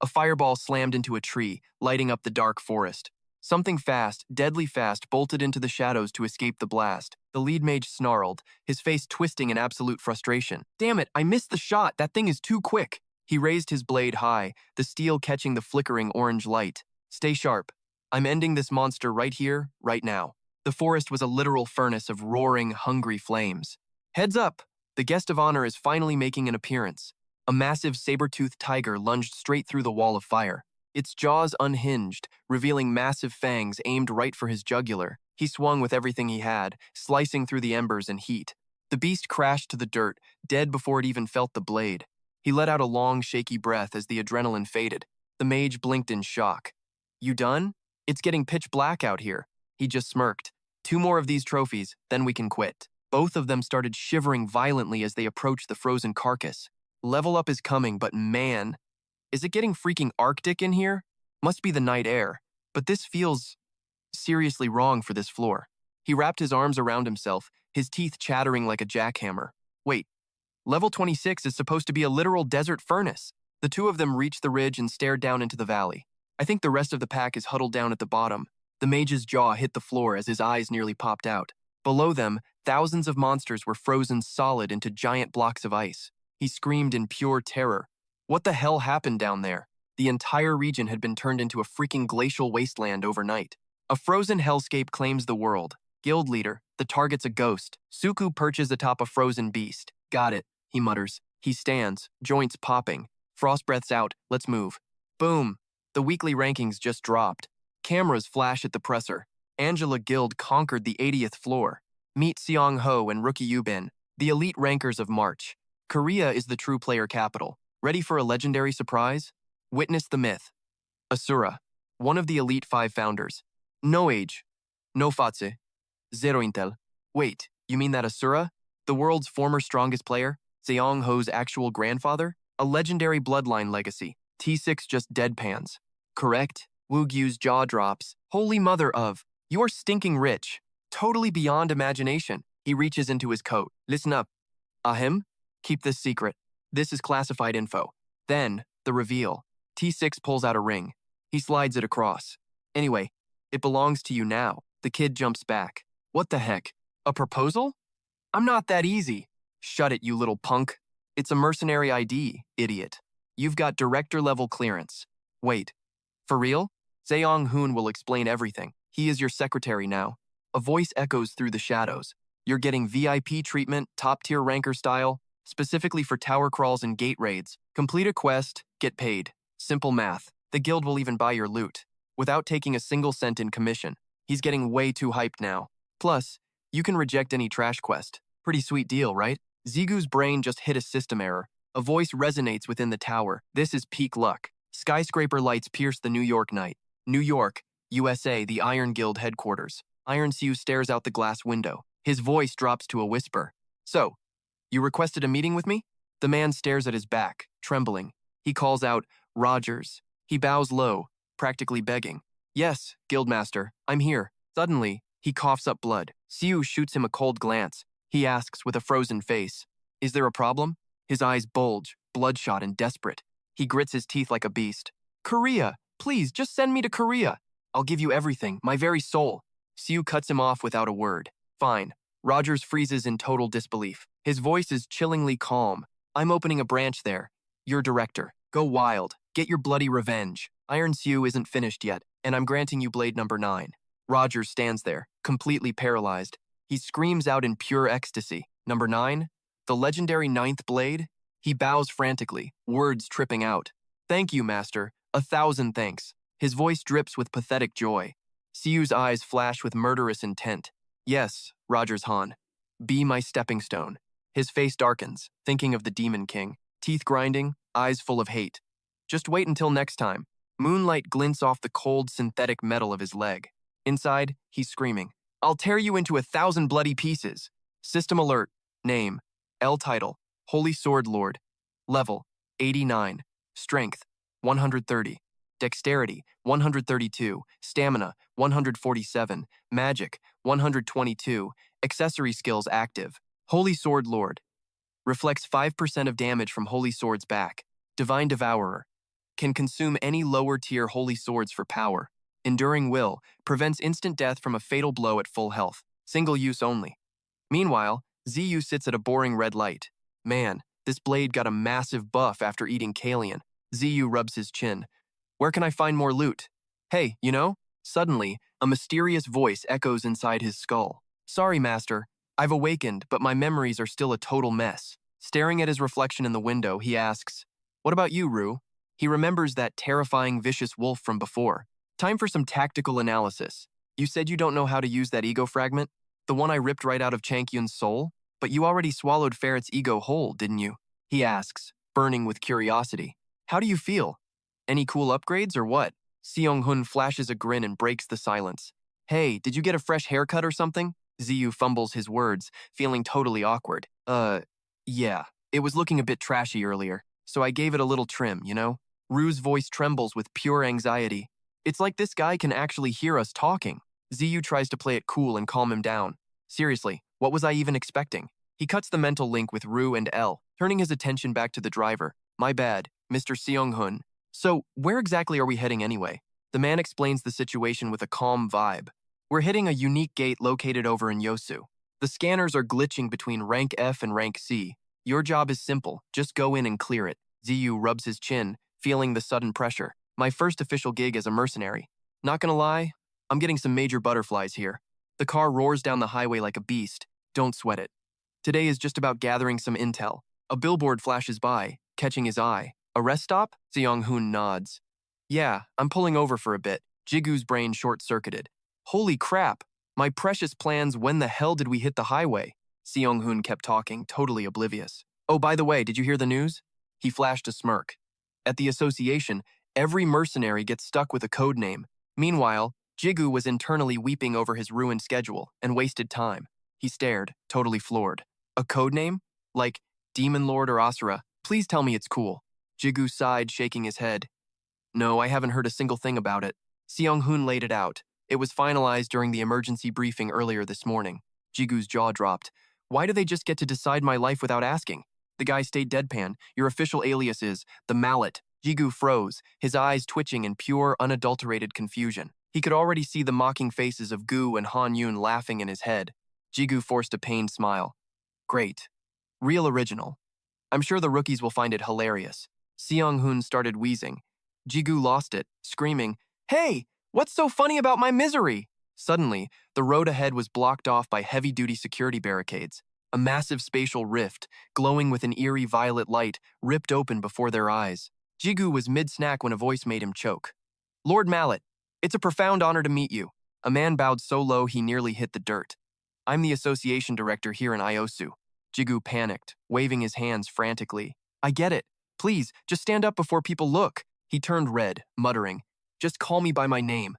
A fireball slammed into a tree, lighting up the dark forest. Something fast, deadly fast, bolted into the shadows to escape the blast. The lead mage snarled, his face twisting in absolute frustration. Damn it, I missed the shot, that thing is too quick. He raised his blade high, the steel catching the flickering orange light. Stay sharp. I'm ending this monster right here, right now. The forest was a literal furnace of roaring, hungry flames. Heads up! The guest of honor is finally making an appearance. A massive saber-toothed tiger lunged straight through the wall of fire. Its jaws unhinged, revealing massive fangs aimed right for his jugular. He swung with everything he had, slicing through the embers and heat. The beast crashed to the dirt, dead before it even felt the blade. He let out a long, shaky breath as the adrenaline faded. The mage blinked in shock. You done? It's getting pitch black out here. He just smirked. 2 more of these trophies, then we can quit. Both of them started shivering violently as they approached the frozen carcass. Level up is coming, but man, is it getting freaking Arctic in here? Must be the night air, but this feels seriously wrong for this floor. He wrapped his arms around himself, his teeth chattering like a jackhammer. Wait, level 26 is supposed to be a literal desert furnace. The two of them reached the ridge and stared down into the valley. I think the rest of the pack is huddled down at the bottom. The mage's jaw hit the floor as his eyes nearly popped out. Below them, thousands of monsters were frozen solid into giant blocks of ice. He screamed in pure terror. What the hell happened down there? The entire region had been turned into a freaking glacial wasteland overnight. A frozen hellscape claims the world. Guild leader, the target's a ghost. Suku perches atop a frozen beast. Got it, he mutters. He stands, joints popping. Frost breaths out, let's move. Boom! The weekly rankings just dropped. Cameras flash at the presser. Angela Guild conquered the 80th floor. Meet Seong Ho and Rookie Yubin, the elite rankers of March. Korea is the true player capital. Ready for a legendary surprise? Witness the myth. Asura, one of the Elite 5 founders. No age. No fatse. Zero intel. Wait, you mean that Asura? The world's former strongest player? Zeong Ho's actual grandfather? A legendary bloodline legacy. T6 just deadpans. Correct? Wu Gyu's jaw drops. Holy mother of. You're stinking rich. Totally beyond imagination. He reaches into his coat. Listen up. Ahem? Keep this secret. This is classified info. Then, the reveal. T6 pulls out a ring. He slides it across. Anyway, it belongs to you now. The kid jumps back. What the heck? A proposal? I'm not that easy. Shut it, you little punk. It's a mercenary ID, idiot. You've got director-level clearance. Wait, for real? Zeong Hoon will explain everything. He is your secretary now. A voice echoes through the shadows. You're getting VIP treatment, top-tier ranker style, specifically for tower crawls and gate raids. Complete a quest, get paid. Simple math. The guild will even buy your loot, without taking a single cent in commission. He's getting way too hyped now. Plus, you can reject any trash quest. Pretty sweet deal, right? Zigu's brain just hit a system error. A voice resonates within the tower. This is peak luck. Skyscraper lights pierce the New York night. New York, USA, the Iron Guild headquarters. Iron Siu stares out the glass window. His voice drops to a whisper. So, you requested a meeting with me? The man stares at his back, trembling. He calls out, Rogers. He bows low, practically begging. Yes, Guildmaster, I'm here. Suddenly, he coughs up blood. Siu shoots him a cold glance. He asks with a frozen face, Is there a problem? His eyes bulge, bloodshot and desperate. He grits his teeth like a beast. Korea, please, just send me to Korea. I'll give you everything, my very soul. Siu cuts him off without a word. Fine. Rogers freezes in total disbelief. His voice is chillingly calm. I'm opening a branch there. You're director. Go wild. Get your bloody revenge. Iron Siu isn't finished yet, and I'm granting you blade number 9. Rogers stands there, completely paralyzed. He screams out in pure ecstasy. Number 9? The legendary 9th blade? He bows frantically, words tripping out. Thank you, master. 1,000 thanks. His voice drips with pathetic joy. Siu's eyes flash with murderous intent. Yes, Rogers Han. Be my stepping stone. His face darkens, thinking of the Demon King. Teeth grinding, eyes full of hate. Just wait until next time. Moonlight glints off the cold synthetic metal of his leg. Inside, he's screaming. I'll tear you into 1,000 bloody pieces. System alert. Name. L title. Holy Sword Lord. Level. 89. Strength. 130. Dexterity. 132. Stamina. 147. Magic. 122. Accessory skills active. Holy Sword Lord. Reflects 5% of damage from Holy Sword's back. Divine Devourer. Can consume any lower-tier Holy Swords for power. Enduring Will. Prevents instant death from a fatal blow at full health. Single use only. Meanwhile, Ziyu sits at a boring red light. Man, this blade got a massive buff after eating Kalian. Ziyu rubs his chin. Where can I find more loot? Hey, you know? Suddenly, a mysterious voice echoes inside his skull. Sorry, master. I've awakened, but my memories are still a total mess. Staring at his reflection in the window, he asks, What about you, Rue? He remembers that terrifying vicious wolf from before. Time for some tactical analysis. You said you don't know how to use that ego fragment? The one I ripped right out of Chankyun's soul? But you already swallowed Ferret's ego whole, didn't you? He asks, burning with curiosity. How do you feel? Any cool upgrades or what? Seong-hun flashes a grin and breaks the silence. Hey, did you get a fresh haircut or something? Ziyu fumbles his words, feeling totally awkward. Yeah. It was looking a bit trashy earlier, so I gave it a little trim, you know? Rue's voice trembles with pure anxiety. It's like this guy can actually hear us talking. Ziyu tries to play it cool and calm him down. Seriously, what was I even expecting? He cuts the mental link with Rue and L, turning his attention back to the driver. My bad, Mr. Seong-hun. So, where exactly are we heading anyway? The man explains the situation with a calm vibe. We're hitting a unique gate located over in Yosu. The scanners are glitching between rank F and rank C. Your job is simple, just go in and clear it. Ziyu rubs his chin, feeling the sudden pressure. My first official gig as a mercenary. Not gonna lie, I'm getting some major butterflies here. The car roars down the highway like a beast. Don't sweat it. Today is just about gathering some intel. A billboard flashes by, catching his eye. A rest stop? Seong-hun nods. Yeah, I'm pulling over for a bit. Jigu's brain short-circuited. Holy crap! My precious plans, when the hell did we hit the highway? Seong-hun kept talking, totally oblivious. Oh, by the way, did you hear the news? He flashed a smirk. At the association, every mercenary gets stuck with a code name. Meanwhile, Jigu was internally weeping over his ruined schedule and wasted time. He stared, totally floored. A code name? Like Demon Lord or Asura? Please tell me it's cool. Jigu sighed, shaking his head. No, I haven't heard a single thing about it. Seong-hoon laid it out. It was finalized during the emergency briefing earlier this morning. Jigu's jaw dropped. Why do they just get to decide my life without asking? The guy stayed deadpan. Your official alias is the Mallet. Jigu froze, his eyes twitching in pure, unadulterated confusion. He could already see the mocking faces of Gu and Han Yun laughing in his head. Jigu forced a pained smile. Great. Real original. I'm sure the rookies will find it hilarious. Seong-hoon started wheezing. Jigu lost it, screaming, Hey! What's so funny about my misery? Suddenly, the road ahead was blocked off by heavy-duty security barricades. A massive spatial rift, glowing with an eerie violet light, ripped open before their eyes. Jigu was mid-snack when a voice made him choke. Lord Mallet, it's a profound honor to meet you. A man bowed so low he nearly hit the dirt. I'm the association director here in Iosu. Jigu panicked, waving his hands frantically. I get it. Please, just stand up before people look. He turned red, muttering, Just call me by my name.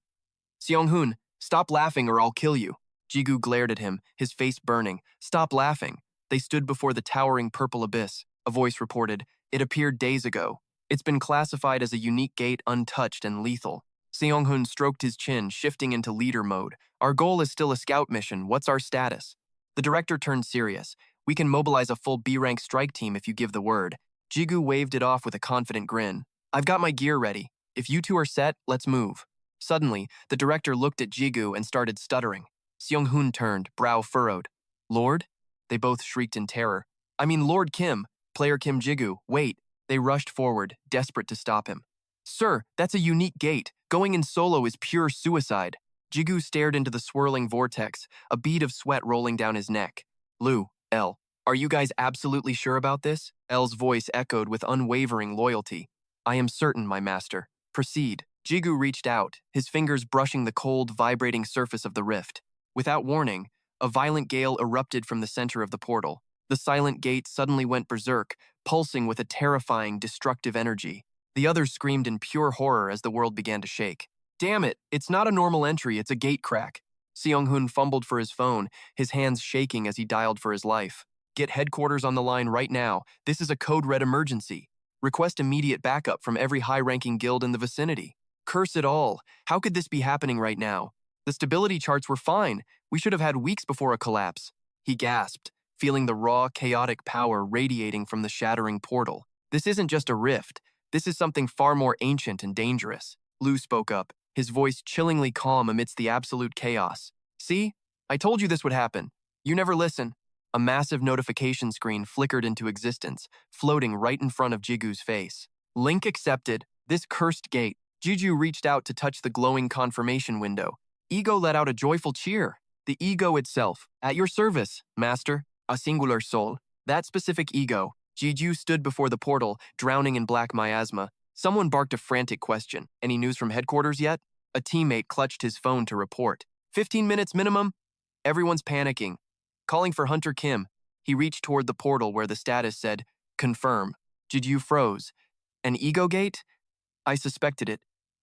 Seong-hoon, stop laughing or I'll kill you. Jigu glared at him, his face burning. Stop laughing. They stood before the towering purple abyss. A voice reported, It appeared days ago. It's been classified as a unique gate, untouched and lethal. Seong-hoon stroked his chin, shifting into leader mode. Our goal is still a scout mission. What's our status? The director turned serious. We can mobilize a full B-rank strike team if you give the word. Jigu waved it off with a confident grin. I've got my gear ready. If you two are set, let's move. Suddenly, the director looked at Jigu and started stuttering. Seong-hoon turned, brow furrowed. Lord? They both shrieked in terror. I mean Lord Kim. Player Kim Jigu, wait. They rushed forward, desperate to stop him. Sir, that's a unique gate. Going in solo is pure suicide. Jigu stared into the swirling vortex, a bead of sweat rolling down his neck. Lu, L, are you guys absolutely sure about this? L's voice echoed with unwavering loyalty. I am certain, my master. Proceed. Jigu reached out, his fingers brushing the cold, vibrating surface of the rift. Without warning, a violent gale erupted from the center of the portal. The silent gate suddenly went berserk, pulsing with a terrifying, destructive energy. The others screamed in pure horror as the world began to shake. Damn it, it's not a normal entry, it's a gate crack. Seong-hoon fumbled for his phone, his hands shaking as he dialed for his life. Get headquarters on the line right now. This is a code red emergency. Request immediate backup from every high-ranking guild in the vicinity. Curse it all. How could this be happening right now? The stability charts were fine. We should have had weeks before a collapse. He gasped, feeling the raw, chaotic power radiating from the shattering portal. This isn't just a rift. This is something far more ancient and dangerous. Lu spoke up, his voice chillingly calm amidst the absolute chaos. See? I told you this would happen. You never listen. A massive notification screen flickered into existence, floating right in front of Jigu's face. Link accepted. This cursed gate. Jigu reached out to touch the glowing confirmation window. Ego let out a joyful cheer. The ego itself. At your service, master. A singular soul. That specific ego. Jigu stood before the portal, drowning in black miasma. Someone barked a frantic question. Any news from headquarters yet? A teammate clutched his phone to report. 15 minutes minimum? Everyone's panicking. Calling for Hunter Kim. He reached toward the portal where the status said, Confirm. Jigu froze. An ego gate? I suspected it.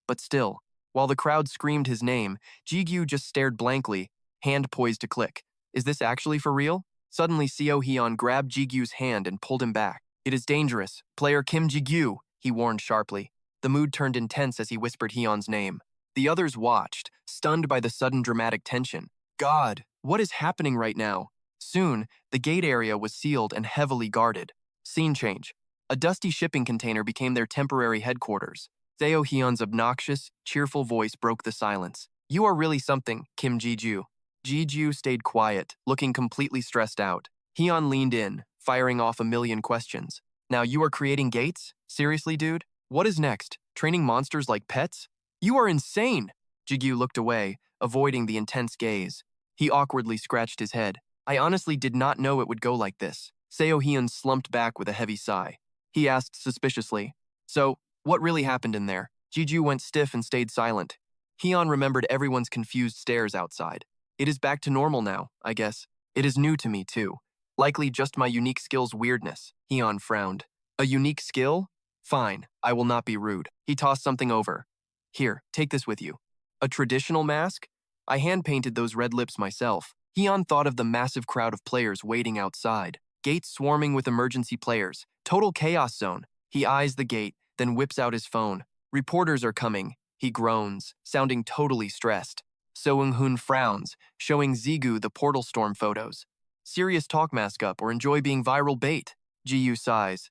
But still, while the crowd screamed his name, Jigu just stared blankly, hand poised to click. Is this actually for real? Suddenly, Seo Hyun grabbed Jigu's hand and pulled him back. It is dangerous. Player Kim Jigu, he warned sharply. The mood turned intense as he whispered Hyun's name. The others watched, stunned by the sudden dramatic tension. God, what is happening right now? Soon, the gate area was sealed and heavily guarded. Scene change. A dusty shipping container became their temporary headquarters. Seo Hyun's obnoxious, cheerful voice broke the silence. You are really something, Kim Jiju. Jiju stayed quiet, looking completely stressed out. Hyun leaned in, firing off a million questions. Now you are creating gates? Seriously, dude? What is next? Training monsters like pets? You are insane! Jigyu looked away, avoiding the intense gaze. He awkwardly scratched his head. I honestly did not know it would go like this. Seo Hyun slumped back with a heavy sigh. He asked suspiciously, So, what really happened in there? Jiju went stiff and stayed silent. Hyun remembered everyone's confused stares outside. It is back to normal now, I guess. It is new to me, too. Likely just my unique skill's weirdness. Hyun frowned. A unique skill? Fine, I will not be rude. He tossed something over. Here, take this with you. A traditional mask? I hand-painted those red lips myself. Heon thought of the massive crowd of players waiting outside. Gates swarming with emergency players. Total chaos zone. He eyes the gate, then whips out his phone. Reporters are coming. He groans, sounding totally stressed. So Eun-hun frowns, showing Zigu the portal storm photos. Serious talk mask up or enjoy being viral bait. Ji-yu sighs.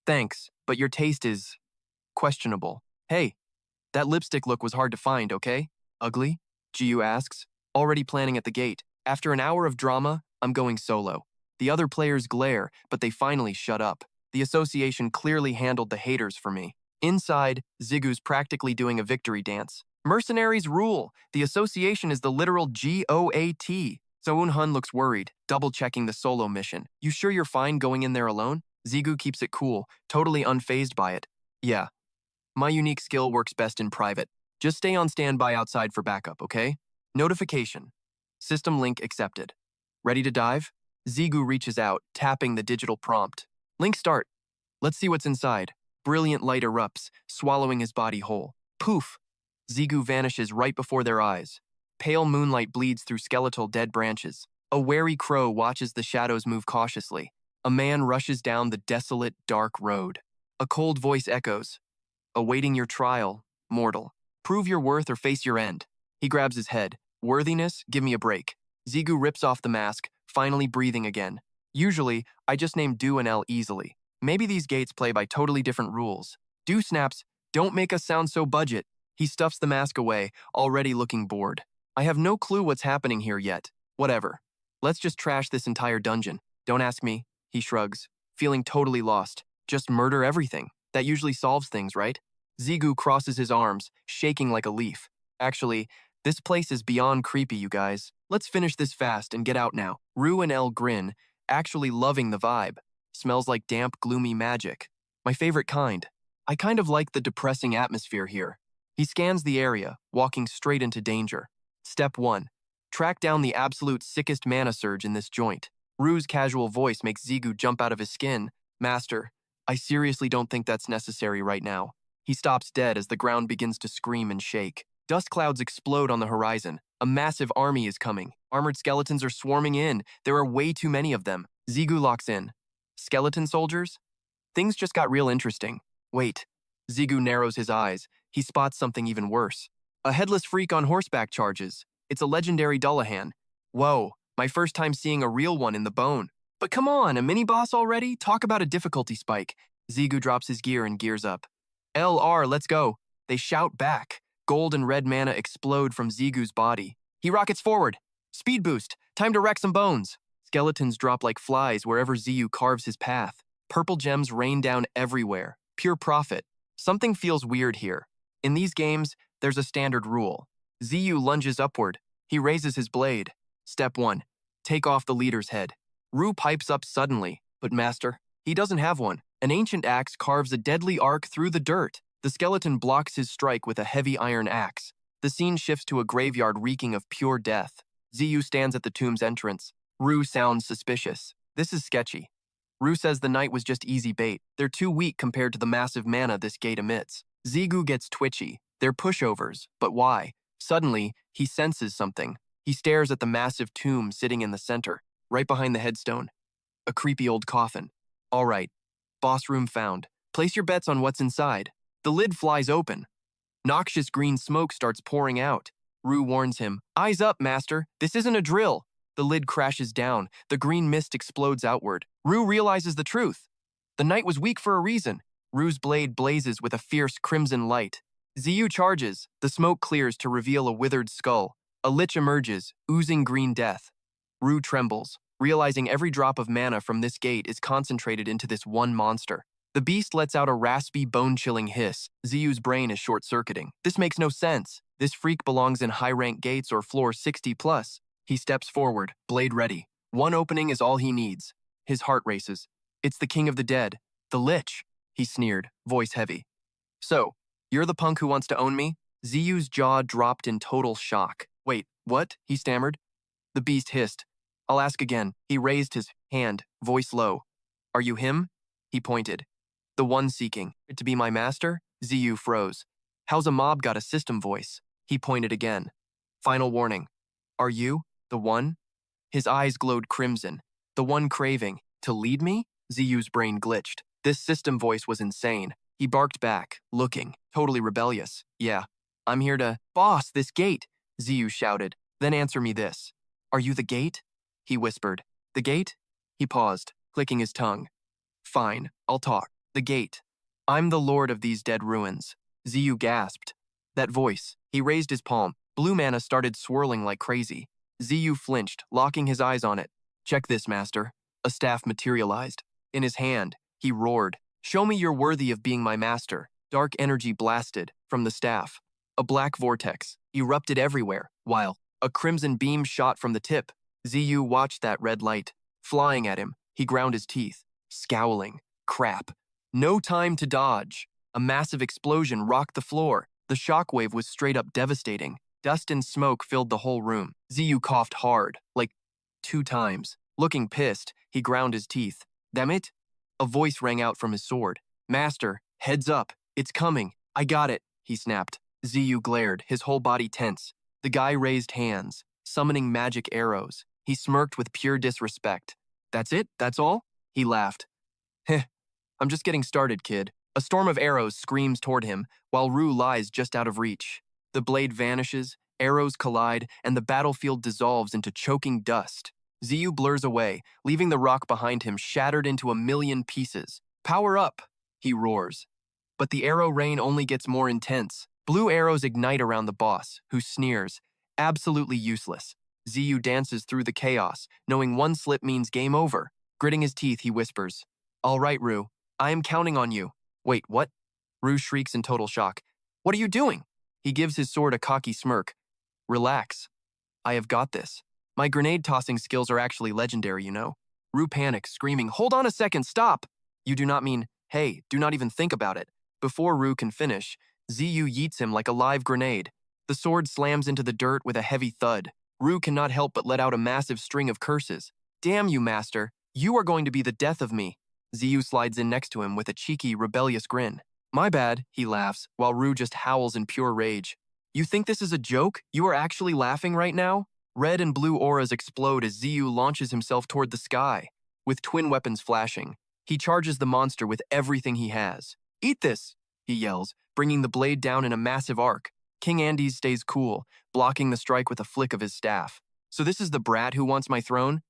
Thanks, but your taste is questionable. Hey, that lipstick look was hard to find, okay? Ugly? Ji-yu asks, already planning at the gate. After an hour of drama, I'm going solo. The other players glare, but they finally shut up. The association clearly handled the haters for me. Inside, Zigu's practically doing a victory dance. Mercenaries rule. The association is the literal GOAT. So Eun-hun looks worried, double-checking the solo mission. You sure you're fine going in there alone? Zigu keeps it cool, totally unfazed by it. Yeah. My unique skill works best in private. Just stay on standby outside for backup, okay? Notification. System link accepted. Ready to dive? Zigu reaches out, tapping the digital prompt. Link start. Let's see what's inside. Brilliant light erupts, swallowing his body whole. Poof! Zigu vanishes right before their eyes. Pale moonlight bleeds through skeletal dead branches. A wary crow watches the shadows move cautiously. A man rushes down the desolate, dark road. A cold voice echoes. Awaiting your trial, mortal. Prove your worth or face your end. He grabs his head. Worthiness, give me a break. Zigu rips off the mask, finally breathing again. Usually, I just name Do and L easily. Maybe these gates play by totally different rules. Do snaps, don't make us sound so budget. He stuffs the mask away, already looking bored. I have no clue what's happening here yet. Whatever. Let's just trash this entire dungeon. Don't ask me. He shrugs, feeling totally lost. Just murder everything. That usually solves things, right? Zigu crosses his arms, shaking like a leaf. Actually, this place is beyond creepy, you guys. Let's finish this fast and get out now. Rue and Elle grin, actually loving the vibe. Smells like damp, gloomy magic. My favorite kind. I kind of like the depressing atmosphere here. He scans the area, walking straight into danger. Step 1. Track down the absolute sickest mana surge in this joint. Rue's casual voice makes Zigu jump out of his skin. Master, I seriously don't think that's necessary right now. He stops dead as the ground begins to scream and shake. Dust clouds explode on the horizon. A massive army is coming. Armored skeletons are swarming in. There are way too many of them. Zigu locks in. Skeleton soldiers? Things just got real interesting. Wait. Zigu narrows his eyes. He spots something even worse. A headless freak on horseback charges. It's a legendary Dullahan. Whoa, my first time seeing a real one in the bone. But come on, a mini-boss already? Talk about a difficulty spike. Zigu drops his gear and gears up. LR, let's go. They shout back. Gold and red mana explode from Zigu's body. He rockets forward. Speed boost. Time to wreck some bones. Skeletons drop like flies wherever Ziyu carves his path. Purple gems rain down everywhere. Pure profit. Something feels weird here. In these games, there's a standard rule. Ziyu lunges upward. He raises his blade. Step 1. Take off the leader's head. Rue pipes up suddenly, but master, he doesn't have one. An ancient axe carves a deadly arc through the dirt. The skeleton blocks his strike with a heavy iron axe. The scene shifts to a graveyard reeking of pure death. Ziyu stands at the tomb's entrance. Rue sounds suspicious. This is sketchy. Rue says the knight was just easy bait. They're too weak compared to the massive mana this gate emits. Zigu gets twitchy. They're pushovers, but why? Suddenly, he senses something. He stares at the massive tomb sitting in the center, right behind the headstone. A creepy old coffin. All right. Boss room found. Place your bets on what's inside. The lid flies open. Noxious green smoke starts pouring out. Rue warns him, "Eyes up, master. This isn't a drill." The lid crashes down. The green mist explodes outward. Rue realizes the truth. The knight was weak for a reason. Rue's blade blazes with a fierce crimson light. Ziyu charges. The smoke clears to reveal a withered skull. A lich emerges, oozing green death. Rue trembles, realizing every drop of mana from this gate is concentrated into this one monster. The beast lets out a raspy, bone-chilling hiss. Ziyu's brain is short-circuiting. This makes no sense. This freak belongs in high-rank gates or floor 60+. He steps forward, blade ready. One opening is all he needs. His heart races. It's the king of the dead. The lich. He sneered, voice heavy. So, you're the punk who wants to own me? Ziyu's jaw dropped in total shock. Wait, what? He stammered. The beast hissed. I'll ask again. He raised his hand, voice low. Are you him? He pointed. The one seeking to be my master? Ziyu froze. How's a mob got a system voice? He pointed again. Final warning. Are you the one? His eyes glowed crimson. The one craving to lead me? Ziyu's brain glitched. This system voice was insane. He barked back, looking, totally rebellious. Yeah, I'm here to… Boss, this gate! Ziyu shouted. Then answer me this. Are you the gate? He whispered. The gate? He paused, clicking his tongue. Fine, I'll talk. The gate. I'm the lord of these dead ruins. Ziyu gasped. That voice. He raised his palm. Blue mana started swirling like crazy. Ziyu flinched, locking his eyes on it. Check this, master. A staff materialized. In his hand, he roared. Show me you're worthy of being my master. Dark energy blasted from the staff. A black vortex erupted everywhere, while a crimson beam shot from the tip. Ziyu watched that red light. Flying at him, he ground his teeth, scowling. Crap. No time to dodge. A massive explosion rocked the floor. The shockwave was straight up devastating. Dust and smoke filled the whole room. Ziyu coughed hard, like 2 times. Looking pissed, he ground his teeth. Damn it! A voice rang out from his sword. Master, heads up. It's coming. I got it, he snapped. Ziyu glared, his whole body tense. The guy raised hands, summoning magic arrows. He smirked with pure disrespect. That's it? That's all? He laughed. Heh, I'm just getting started, kid. A storm of arrows screams toward him, while Rue lies just out of reach. The blade vanishes, arrows collide, and the battlefield dissolves into choking dust. Ziyu blurs away, leaving the rock behind him shattered into a million pieces. Power up, he roars. But the arrow rain only gets more intense. Blue arrows ignite around the boss, who sneers. Absolutely useless. Ziyu dances through the chaos, knowing one slip means game over. Gritting his teeth, he whispers, All right, Rue, I am counting on you. Wait, what? Rue shrieks in total shock. What are you doing? He gives his sword a cocky smirk. Relax. I have got this. My grenade-tossing skills are actually legendary, you know. Rue panics, screaming, Hold on a second, stop! You do not mean, hey, do not even think about it. Before Rue can finish, Ziyu yeets him like a live grenade. The sword slams into the dirt with a heavy thud. Rue cannot help but let out a massive string of curses. Damn you, master. You are going to be the death of me. Ziyu slides in next to him with a cheeky, rebellious grin. My bad, he laughs, while Rue just howls in pure rage. You think this is a joke? You are actually laughing right now? Red and blue auras explode as Ziyu launches himself toward the sky. With twin weapons flashing, he charges the monster with everything he has. Eat this, he yells, bringing the blade down in a massive arc. King Andes stays cool, blocking the strike with a flick of his staff. So this is the brat who wants my throne?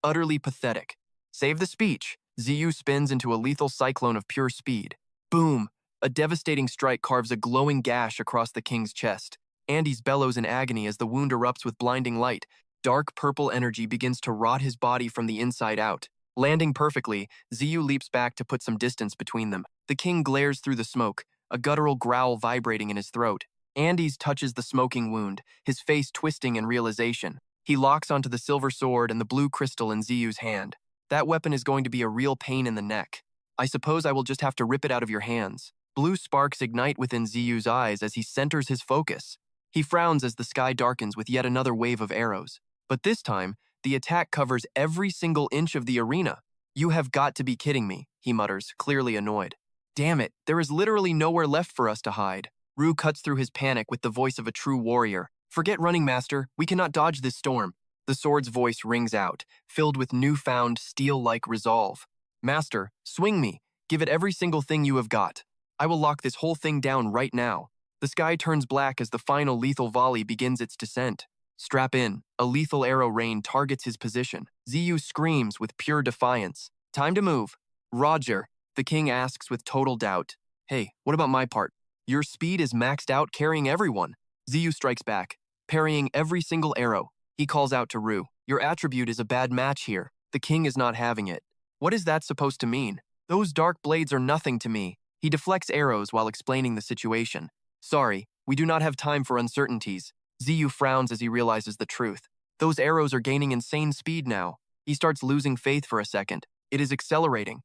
Utterly pathetic. Save the speech. Ziyu spins into a lethal cyclone of pure speed. Boom! A devastating strike carves a glowing gash across the king's chest. Andes bellows in agony as the wound erupts with blinding light. Dark purple energy begins to rot his body from the inside out. Landing perfectly, Ziyu leaps back to put some distance between them. The king glares through the smoke, a guttural growl vibrating in his throat. Andes touches the smoking wound, his face twisting in realization. He locks onto the silver sword and the blue crystal in Ziyu's hand. That weapon is going to be a real pain in the neck. I suppose I will just have to rip it out of your hands. Blue sparks ignite within Ziyu's eyes as he centers his focus. He frowns as the sky darkens with yet another wave of arrows. But this time, the attack covers every single inch of the arena. You have got to be kidding me, he mutters, clearly annoyed. Damn it, there is literally nowhere left for us to hide. Rue cuts through his panic with the voice of a true warrior. Forget running, master. We cannot dodge this storm. The sword's voice rings out, filled with newfound steel-like resolve. Master, swing me. Give it every single thing you have got. I will lock this whole thing down right now. The sky turns black as the final lethal volley begins its descent. Strap in. A lethal arrow rain targets his position. Ziyu screams with pure defiance. Time to move. Roger, the king asks with total doubt. Hey, what about my part? Your speed is maxed out carrying everyone. Ziyu strikes back, parrying every single arrow. He calls out to Rue. Your attribute is a bad match here. The king is not having it. What is that supposed to mean? Those dark blades are nothing to me. He deflects arrows while explaining the situation. Sorry, we do not have time for uncertainties. Ziyu frowns as he realizes the truth. Those arrows are gaining insane speed now. He starts losing faith for a second. It is accelerating.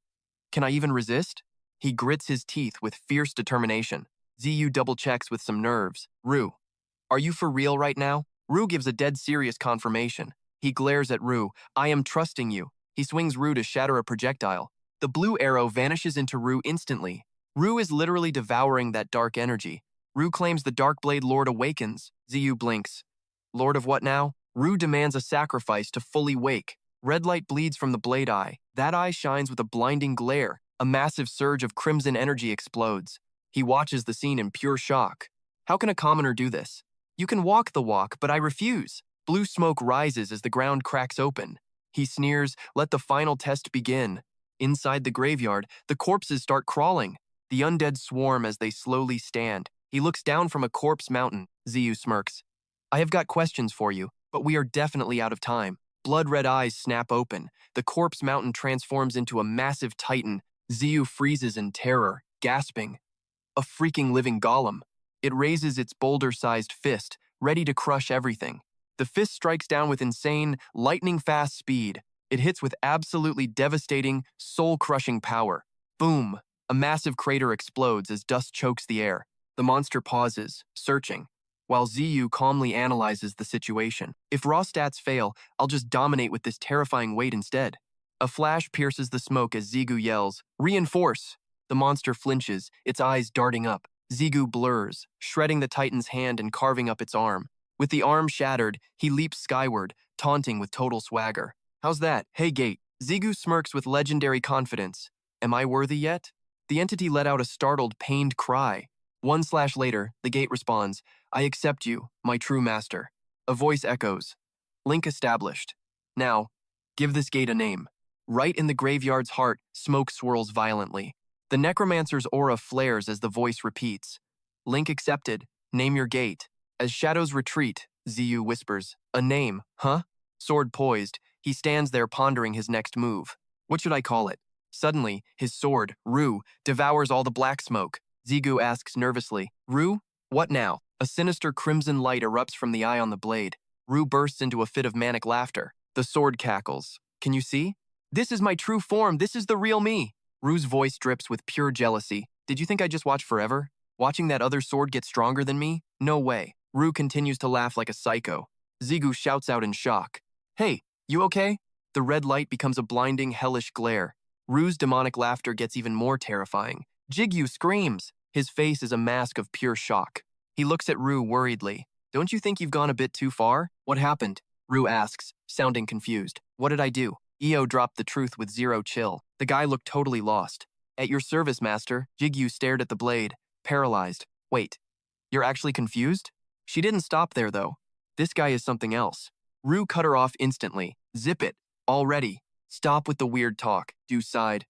Can I even resist? He grits his teeth with fierce determination. Ziyu double-checks with some nerves. Rue, are you for real right now? Rue gives a dead serious confirmation. He glares at Rue. I am trusting you. He swings Rue to shatter a projectile. The blue arrow vanishes into Rue instantly. Rue is literally devouring that dark energy. Rue claims the Darkblade Lord awakens. Ziyu blinks. Lord of what now? Rue demands a sacrifice to fully wake. Red light bleeds from the blade eye. That eye shines with a blinding glare. A massive surge of crimson energy explodes. He watches the scene in pure shock. How can a commoner do this? You can walk the walk, but I refuse. Blue smoke rises as the ground cracks open. He sneers, let the final test begin. Inside the graveyard, the corpses start crawling. The undead swarm as they slowly stand. He looks down from a corpse mountain. Ziyu smirks. I have got questions for you, but we are definitely out of time. Blood-red eyes snap open. The corpse mountain transforms into a massive titan. Ziyu freezes in terror, gasping. A freaking living golem. It raises its boulder-sized fist, ready to crush everything. The fist strikes down with insane, lightning-fast speed. It hits with absolutely devastating, soul-crushing power. Boom! A massive crater explodes as dust chokes the air. The monster pauses, searching, while Ziyu calmly analyzes the situation. If raw stats fail, I'll just dominate with this terrifying weight instead. A flash pierces the smoke as Zigu yells, "Reinforce!" The monster flinches, its eyes darting up. Zigu blurs, shredding the Titan's hand and carving up its arm. With the arm shattered, he leaps skyward, taunting with total swagger. How's that? Hey, Gate. Zigu smirks with legendary confidence. Am I worthy yet? The entity let out a startled, pained cry. 1/ later, the Gate responds, I accept you, my true master. A voice echoes. Link established. Now, give this Gate a name. Right in the graveyard's heart, smoke swirls violently. The necromancer's aura flares as the voice repeats. Link accepted. Name your Gate. As shadows retreat, Ziyu whispers, a name, huh? Sword poised, he stands there pondering his next move. What should I call it? Suddenly, his sword, Rue, devours all the black smoke. Zigu asks nervously, Rue, what now? A sinister crimson light erupts from the eye on the blade. Rue bursts into a fit of manic laughter. The sword cackles. Can you see? This is my true form. This is the real me. Rue's voice drips with pure jealousy. Did you think I just watched forever? Watching that other sword get stronger than me? No way. Rue continues to laugh like a psycho. Zigu shouts out in shock. Hey, you okay? The red light becomes a blinding, hellish glare. Rue's demonic laughter gets even more terrifying. Jigyu screams. His face is a mask of pure shock. He looks at Rue worriedly. Don't you think you've gone a bit too far? What happened? Rue asks, sounding confused. What did I do? Io dropped the truth with zero chill. The guy looked totally lost. At your service, master. Jigyu stared at the blade, paralyzed. Wait, you're actually confused? She didn't stop there, though. This guy is something else. Rue cut her off instantly. Zip it. Already. Stop with the weird talk. Du sighed.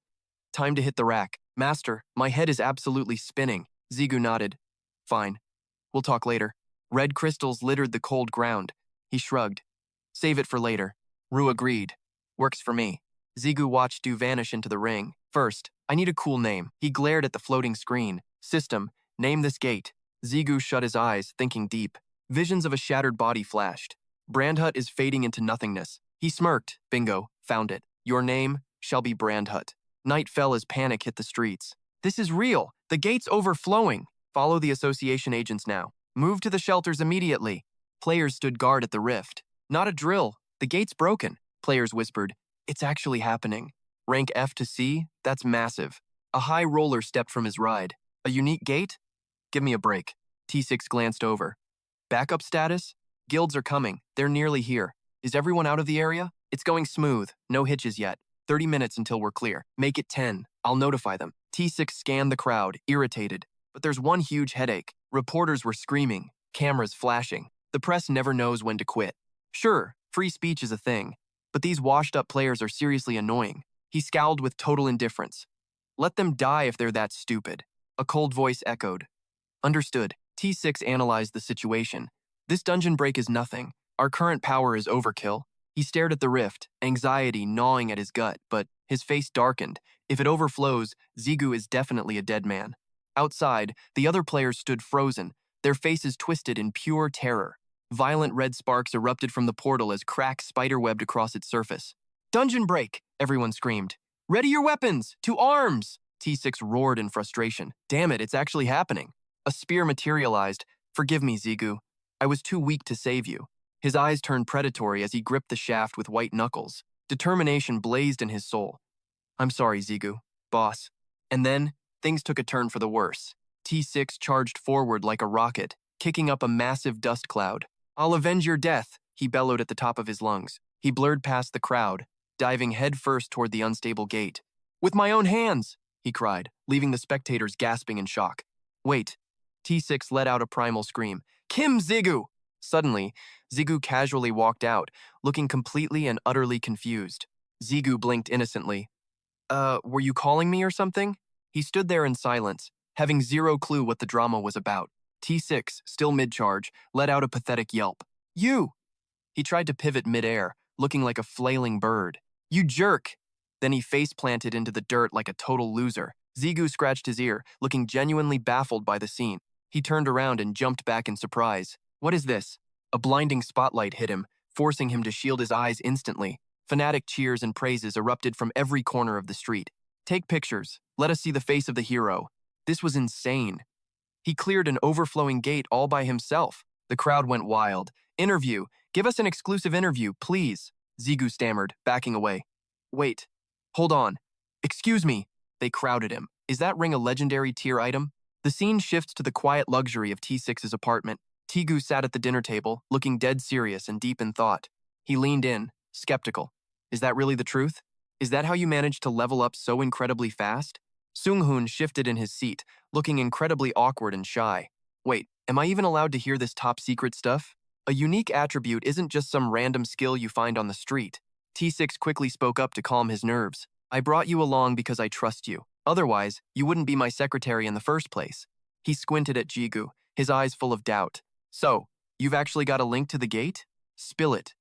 Time to hit the rack. Master, my head is absolutely spinning. Zigu nodded. Fine. We'll talk later. Red crystals littered the cold ground. He shrugged. Save it for later. Rue agreed. Works for me. Zigu watched Du vanish into the ring. First, I need a cool name. He glared at the floating screen. System, name this Gate. Zigu shut his eyes, thinking deep. Visions of a shattered body flashed. Brandhut is fading into nothingness. He smirked. Bingo, found it. Your name shall be Brandhut. Night fell as panic hit the streets. This is real. The Gate's overflowing. Follow the association agents now. Move to the shelters immediately. Players stood guard at the rift. Not a drill. The Gate's broken. Players whispered. It's actually happening. Rank F to C? That's massive. A high roller stepped from his ride. A unique gate? Give me a break. T6 glanced over. Backup status? Guilds are coming. They're nearly here. Is everyone out of the area? It's going smooth. No hitches yet. 30 minutes until we're clear. Make it 10. I'll notify them. T6 scanned the crowd, irritated. But there's one huge headache. Reporters were screaming, cameras flashing. The press never knows when to quit. Sure, free speech is a thing, but these washed-up players are seriously annoying. He scowled with total indifference. Let them die if they're that stupid. A cold voice echoed. Understood. T6 analyzed the situation. This dungeon break is nothing. Our current power is overkill. He stared at the rift, anxiety gnawing at his gut, but his face darkened. If it overflows, Zigu is definitely a dead man. Outside, the other players stood frozen, their faces twisted in pure terror. Violent red sparks erupted from the portal as cracks spiderwebbed across its surface. Dungeon break! Everyone screamed. Ready your weapons! To arms! T6 roared in frustration. Damn it, it's actually happening. A spear materialized. Forgive me, Zigu. I was too weak to save you. His eyes turned predatory as he gripped the shaft with white knuckles. Determination blazed in his soul. I'm sorry, Zigu. Boss. And then, things took a turn for the worse. T6 charged forward like a rocket, kicking up a massive dust cloud. "I'll avenge your death," he bellowed at the top of his lungs. He blurred past the crowd, diving headfirst toward the unstable gate. "With my own hands!" he cried, leaving the spectators gasping in shock. "Wait." T6 let out a primal scream. "Kim Zigu!" Suddenly, Zigu casually walked out, looking completely and utterly confused. Zigu blinked innocently. Were you calling me or something?" He stood there in silence, having zero clue what the drama was about. T6, still mid-charge, let out a pathetic yelp. "You!" He tried to pivot mid-air, looking like a flailing bird. "You jerk!" Then he face-planted into the dirt like a total loser. Zigu scratched his ear, looking genuinely baffled by the scene. He turned around and jumped back in surprise. "What is this?" A blinding spotlight hit him, forcing him to shield his eyes instantly. Fanatic cheers and praises erupted from every corner of the street. "Take pictures. Let us see the face of the hero." This was insane. He cleared an overflowing gate all by himself. The crowd went wild. "Interview. Give us an exclusive interview, please," Zigu stammered, backing away. "Wait. Hold on. Excuse me." They crowded him. "Is that ring a legendary tier item?" The scene shifts to the quiet luxury of T6's apartment. Tigu sat at the dinner table, looking dead serious and deep in thought. He leaned in, skeptical. "Is that really the truth? Is that how you managed to level up so incredibly fast?" Sung-hoon shifted in his seat, looking incredibly awkward and shy. "Wait, am I even allowed to hear this top-secret stuff? A unique attribute isn't just some random skill you find on the street." T6 quickly spoke up to calm his nerves. "I brought you along because I trust you. Otherwise, you wouldn't be my secretary in the first place." He squinted at Jigu, his eyes full of doubt. "So, you've actually got a link to the gate? Spill it.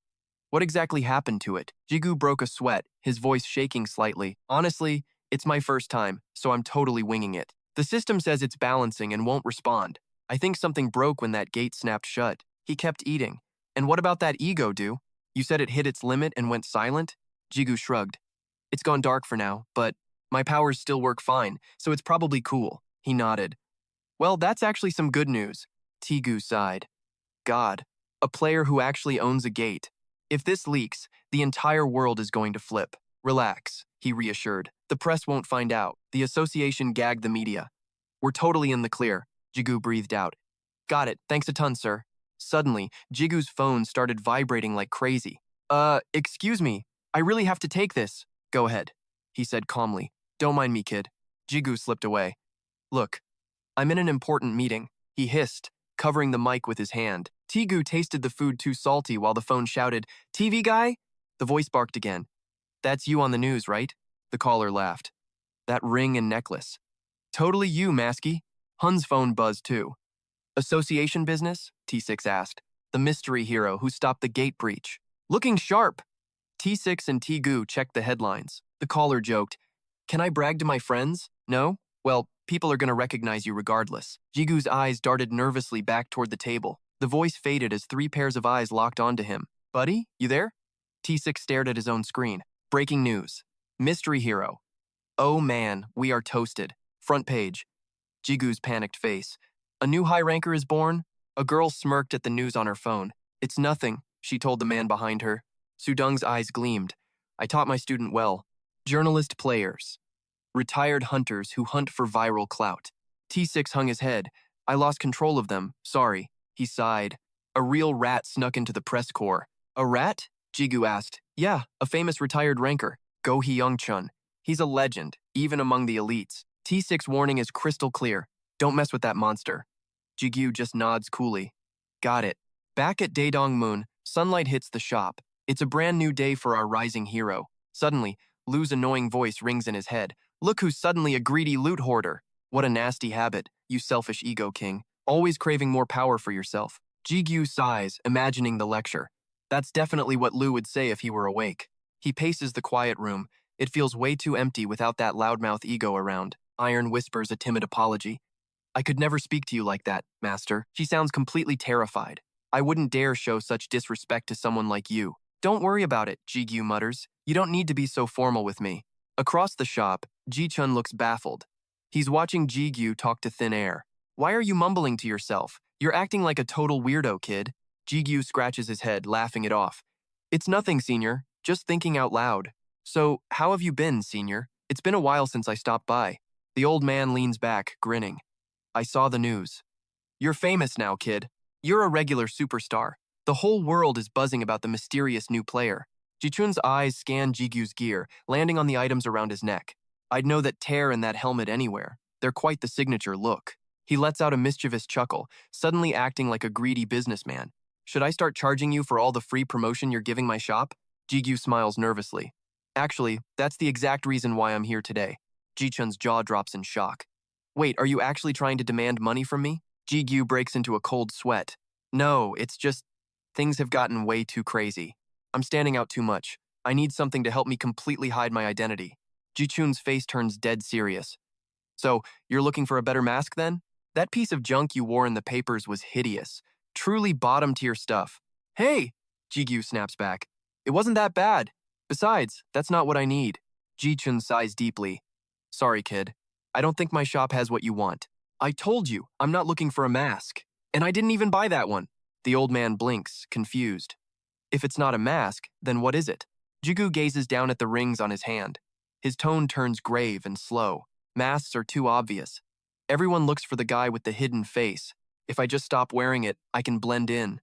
What exactly happened to it?" Jigu broke a sweat, his voice shaking slightly. "Honestly, it's my first time, so I'm totally winging it. The system says it's balancing and won't respond. I think something broke when that gate snapped shut." He kept eating. "And what about that ego, do? You said it hit its limit and went silent?" Jigu shrugged. "It's gone dark for now, but my powers still work fine, so it's probably cool." He nodded. "Well, that's actually some good news." Tigu sighed. "God, a player who actually owns a gate. If this leaks, the entire world is going to flip." "Relax," he reassured. "The press won't find out. The association gagged the media. We're totally in the clear." Jigu breathed out. "Got it. Thanks a ton, sir." Suddenly, Jigu's phone started vibrating like crazy. Excuse me. I really have to take this." "Go ahead," he said calmly. "Don't mind me, kid." Jigu slipped away. "Look, I'm in an important meeting," he hissed, covering the mic with his hand. Tigu tasted the food too salty while the phone shouted, "TV guy?" The voice barked again. "That's you on the news, right?" The caller laughed. "That ring and necklace. Totally you, Masky." Hun's phone buzzed too. "Association business?" T6 asked. "The mystery hero who stopped the gate breach. Looking sharp." T6 and Tigu checked the headlines. The caller joked, "Can I brag to my friends? No? Well, people are going to recognize you regardless." Jigu's eyes darted nervously back toward the table. The voice faded as 3 pairs of eyes locked onto him. "Buddy, you there?" T6 stared at his own screen. Breaking news. Mystery hero. "Oh man, we are toasted." Front page. Jigu's panicked face. "A new high ranker is born?" A girl smirked at the news on her phone. "It's nothing," she told the man behind her. Sudung's eyes gleamed. "I taught my student well. Journalist players. Retired hunters who hunt for viral clout." T6 hung his head. "I lost control of them. Sorry." He sighed. "A real rat snuck into the press corps." "A rat?" Jigu asked. "Yeah, a famous retired ranker. Go Hyung-chun. He's a legend, even among the elites." T6 warning is crystal clear. "Don't mess with that monster." Jigu just nods coolly. "Got it." Back at Daedong-moon, sunlight hits the shop. It's a brand new day for our rising hero. Suddenly, Lu's annoying voice rings in his head. "Look who's suddenly a greedy loot hoarder. What a nasty habit, you selfish ego king. Always craving more power for yourself." Jigyu sighs, imagining the lecture. That's definitely what Lu would say if he were awake. He paces the quiet room. It feels way too empty without that loudmouth ego around. Iron whispers a timid apology. "I could never speak to you like that, master." She sounds completely terrified. "I wouldn't dare show such disrespect to someone like you." "Don't worry about it," Jigyu mutters. "You don't need to be so formal with me." Across the shop, Ji-chun looks baffled. He's watching Jigyu talk to thin air. "Why are you mumbling to yourself? You're acting like a total weirdo, kid." Jigyu scratches his head, laughing it off. "It's nothing, senior. Just thinking out loud." "So, how have you been, senior? It's been a while since I stopped by." The old man leans back, grinning. I saw the news. You're famous now, kid. You're a regular superstar. The whole world is buzzing about the mysterious new player. Jichun's eyes scan Jigu's gear, landing on the items around his neck. I'd know that tear and that helmet anywhere. They're quite the signature look. He lets out a mischievous chuckle, suddenly acting like a greedy businessman. Should I start charging you for all the free promotion you're giving my shop? Jigu smiles nervously. Actually, that's the exact reason why I'm here today. Jichun's jaw drops in shock. Wait, are you actually trying to demand money from me? Jigyu breaks into a cold sweat. No, it's just, things have gotten way too crazy. I'm standing out too much. I need something to help me completely hide my identity. Jichun's face turns dead serious. So, you're looking for a better mask then? That piece of junk you wore in the papers was hideous. Truly bottom-tier stuff. Hey! Jigyu snaps back. It wasn't that bad. Besides, that's not what I need. Jichun sighs deeply. Sorry, kid. I don't think my shop has what you want. I told you, I'm not looking for a mask. And I didn't even buy that one. The old man blinks, confused. If it's not a mask, then what is it? Jigu gazes down at the rings on his hand. His tone turns grave and slow. Masks are too obvious. Everyone looks for the guy with the hidden face. If I just stop wearing it, I can blend in.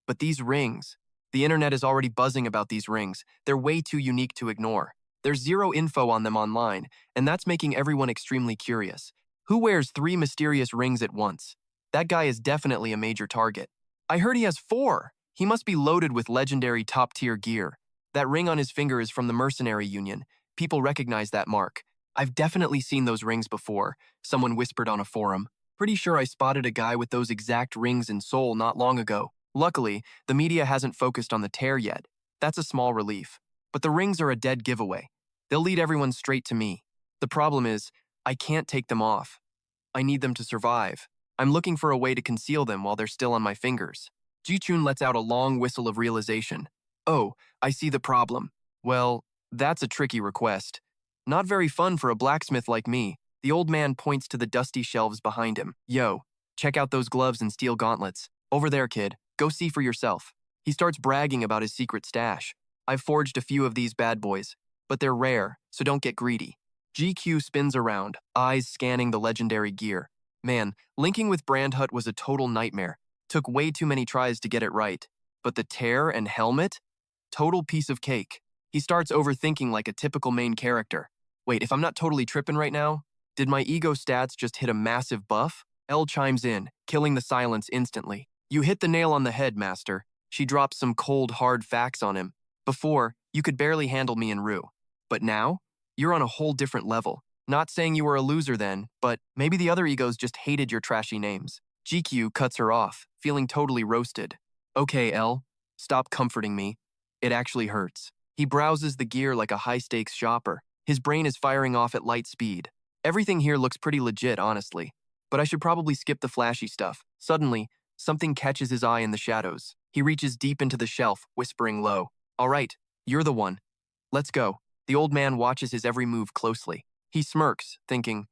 But these rings, the internet is already buzzing about these rings. They're way too unique to ignore. There's zero info on them online, and that's making everyone extremely curious. Who wears 3 mysterious rings at once? That guy is definitely a major target. I heard he has 4. He must be loaded with legendary top-tier gear. That ring on his finger is from the Mercenary Union. People recognize that mark. I've definitely seen those rings before, someone whispered on a forum. Pretty sure I spotted a guy with those exact rings in Seoul not long ago. Luckily, the media hasn't focused on the tear yet. That's a small relief. But the rings are a dead giveaway. They'll lead everyone straight to me. The problem is, I can't take them off. I need them to survive. I'm looking for a way to conceal them while they're still on my fingers. Jichun lets out a long whistle of realization. Oh, I see the problem. Well, that's a tricky request. Not very fun for a blacksmith like me. The old man points to the dusty shelves behind him. Yo, check out those gloves and steel gauntlets. Over there, kid. Go see for yourself. He starts bragging about his secret stash. I've forged a few of these bad boys, but they're rare, so don't get greedy. GQ spins around, eyes scanning the legendary gear. Man, linking with Brandhut was a total nightmare. Took way too many tries to get it right. But the tear and helmet? Total piece of cake. He starts overthinking like a typical main character. Wait, if I'm not totally tripping right now, did my ego stats just hit a massive buff? Elle chimes in, killing the silence instantly. You hit the nail on the head, master. She drops some cold, hard facts on him. Before, you could barely handle me and Rue. But now, you're on a whole different level. Not saying you were a loser then, but maybe the other egos just hated your trashy names. GQ cuts her off, feeling totally roasted. Okay, Elle, stop comforting me. It actually hurts. He browses the gear like a high-stakes shopper. His brain is firing off at light speed. Everything here looks pretty legit, honestly. But I should probably skip the flashy stuff. Suddenly, something catches his eye in the shadows. He reaches deep into the shelf, whispering low. All right, you're the one. Let's go. The old man watches his every move closely. He smirks, thinking,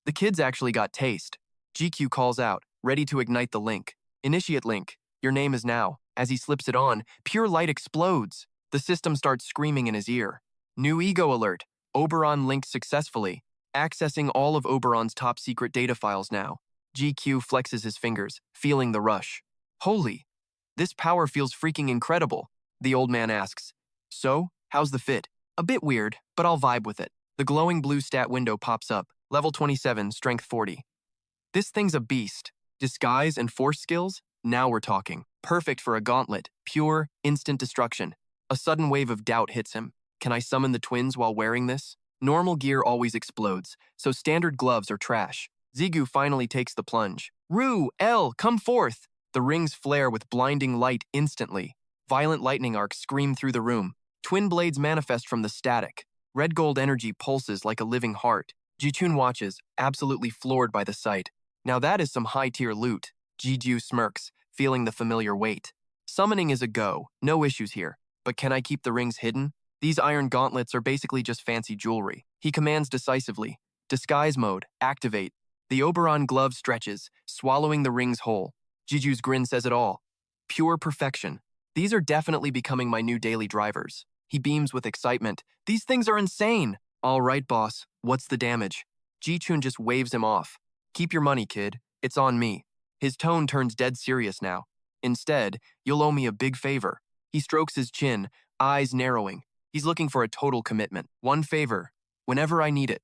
the kid's actually got taste. GQ calls out, ready to ignite the link. Initiate link. Your name is now. As he slips it on, pure light explodes. The system starts screaming in his ear. New ego alert. Oberon linked successfully. Accessing all of Oberon's top secret data files now. GQ flexes his fingers, feeling the rush. Holy, this power feels freaking incredible. The old man asks, so, how's the fit? A bit weird, but I'll vibe with it. The glowing blue stat window pops up. Level 27, strength 40. This thing's a beast. Disguise and force skills? Now we're talking. Perfect for a gauntlet. Pure, instant destruction. A sudden wave of doubt hits him. Can I summon the twins while wearing this? Normal gear always explodes, so standard gloves are trash. Zigu finally takes the plunge. Rue, Elle, come forth! The rings flare with blinding light instantly. Violent lightning arcs scream through the room. Twin blades manifest from the static. Red gold energy pulses like a living heart. Jichun watches, absolutely floored by the sight. Now that is some high-tier loot. Jiju smirks, feeling the familiar weight. Summoning is a go, no issues here. But can I keep the rings hidden? These iron gauntlets are basically just fancy jewelry. He commands decisively. Disguise mode, activate. The Oberon glove stretches, swallowing the rings whole. Jiju's grin says it all. Pure perfection. These are definitely becoming my new daily drivers. He beams with excitement. These things are insane. All right, boss. What's the damage? Jichun just waves him off. Keep your money, kid. It's on me. His tone turns dead serious now. Instead, you'll owe me a big favor. He strokes his chin, eyes narrowing. He's looking for a total commitment. One favor, whenever I need it.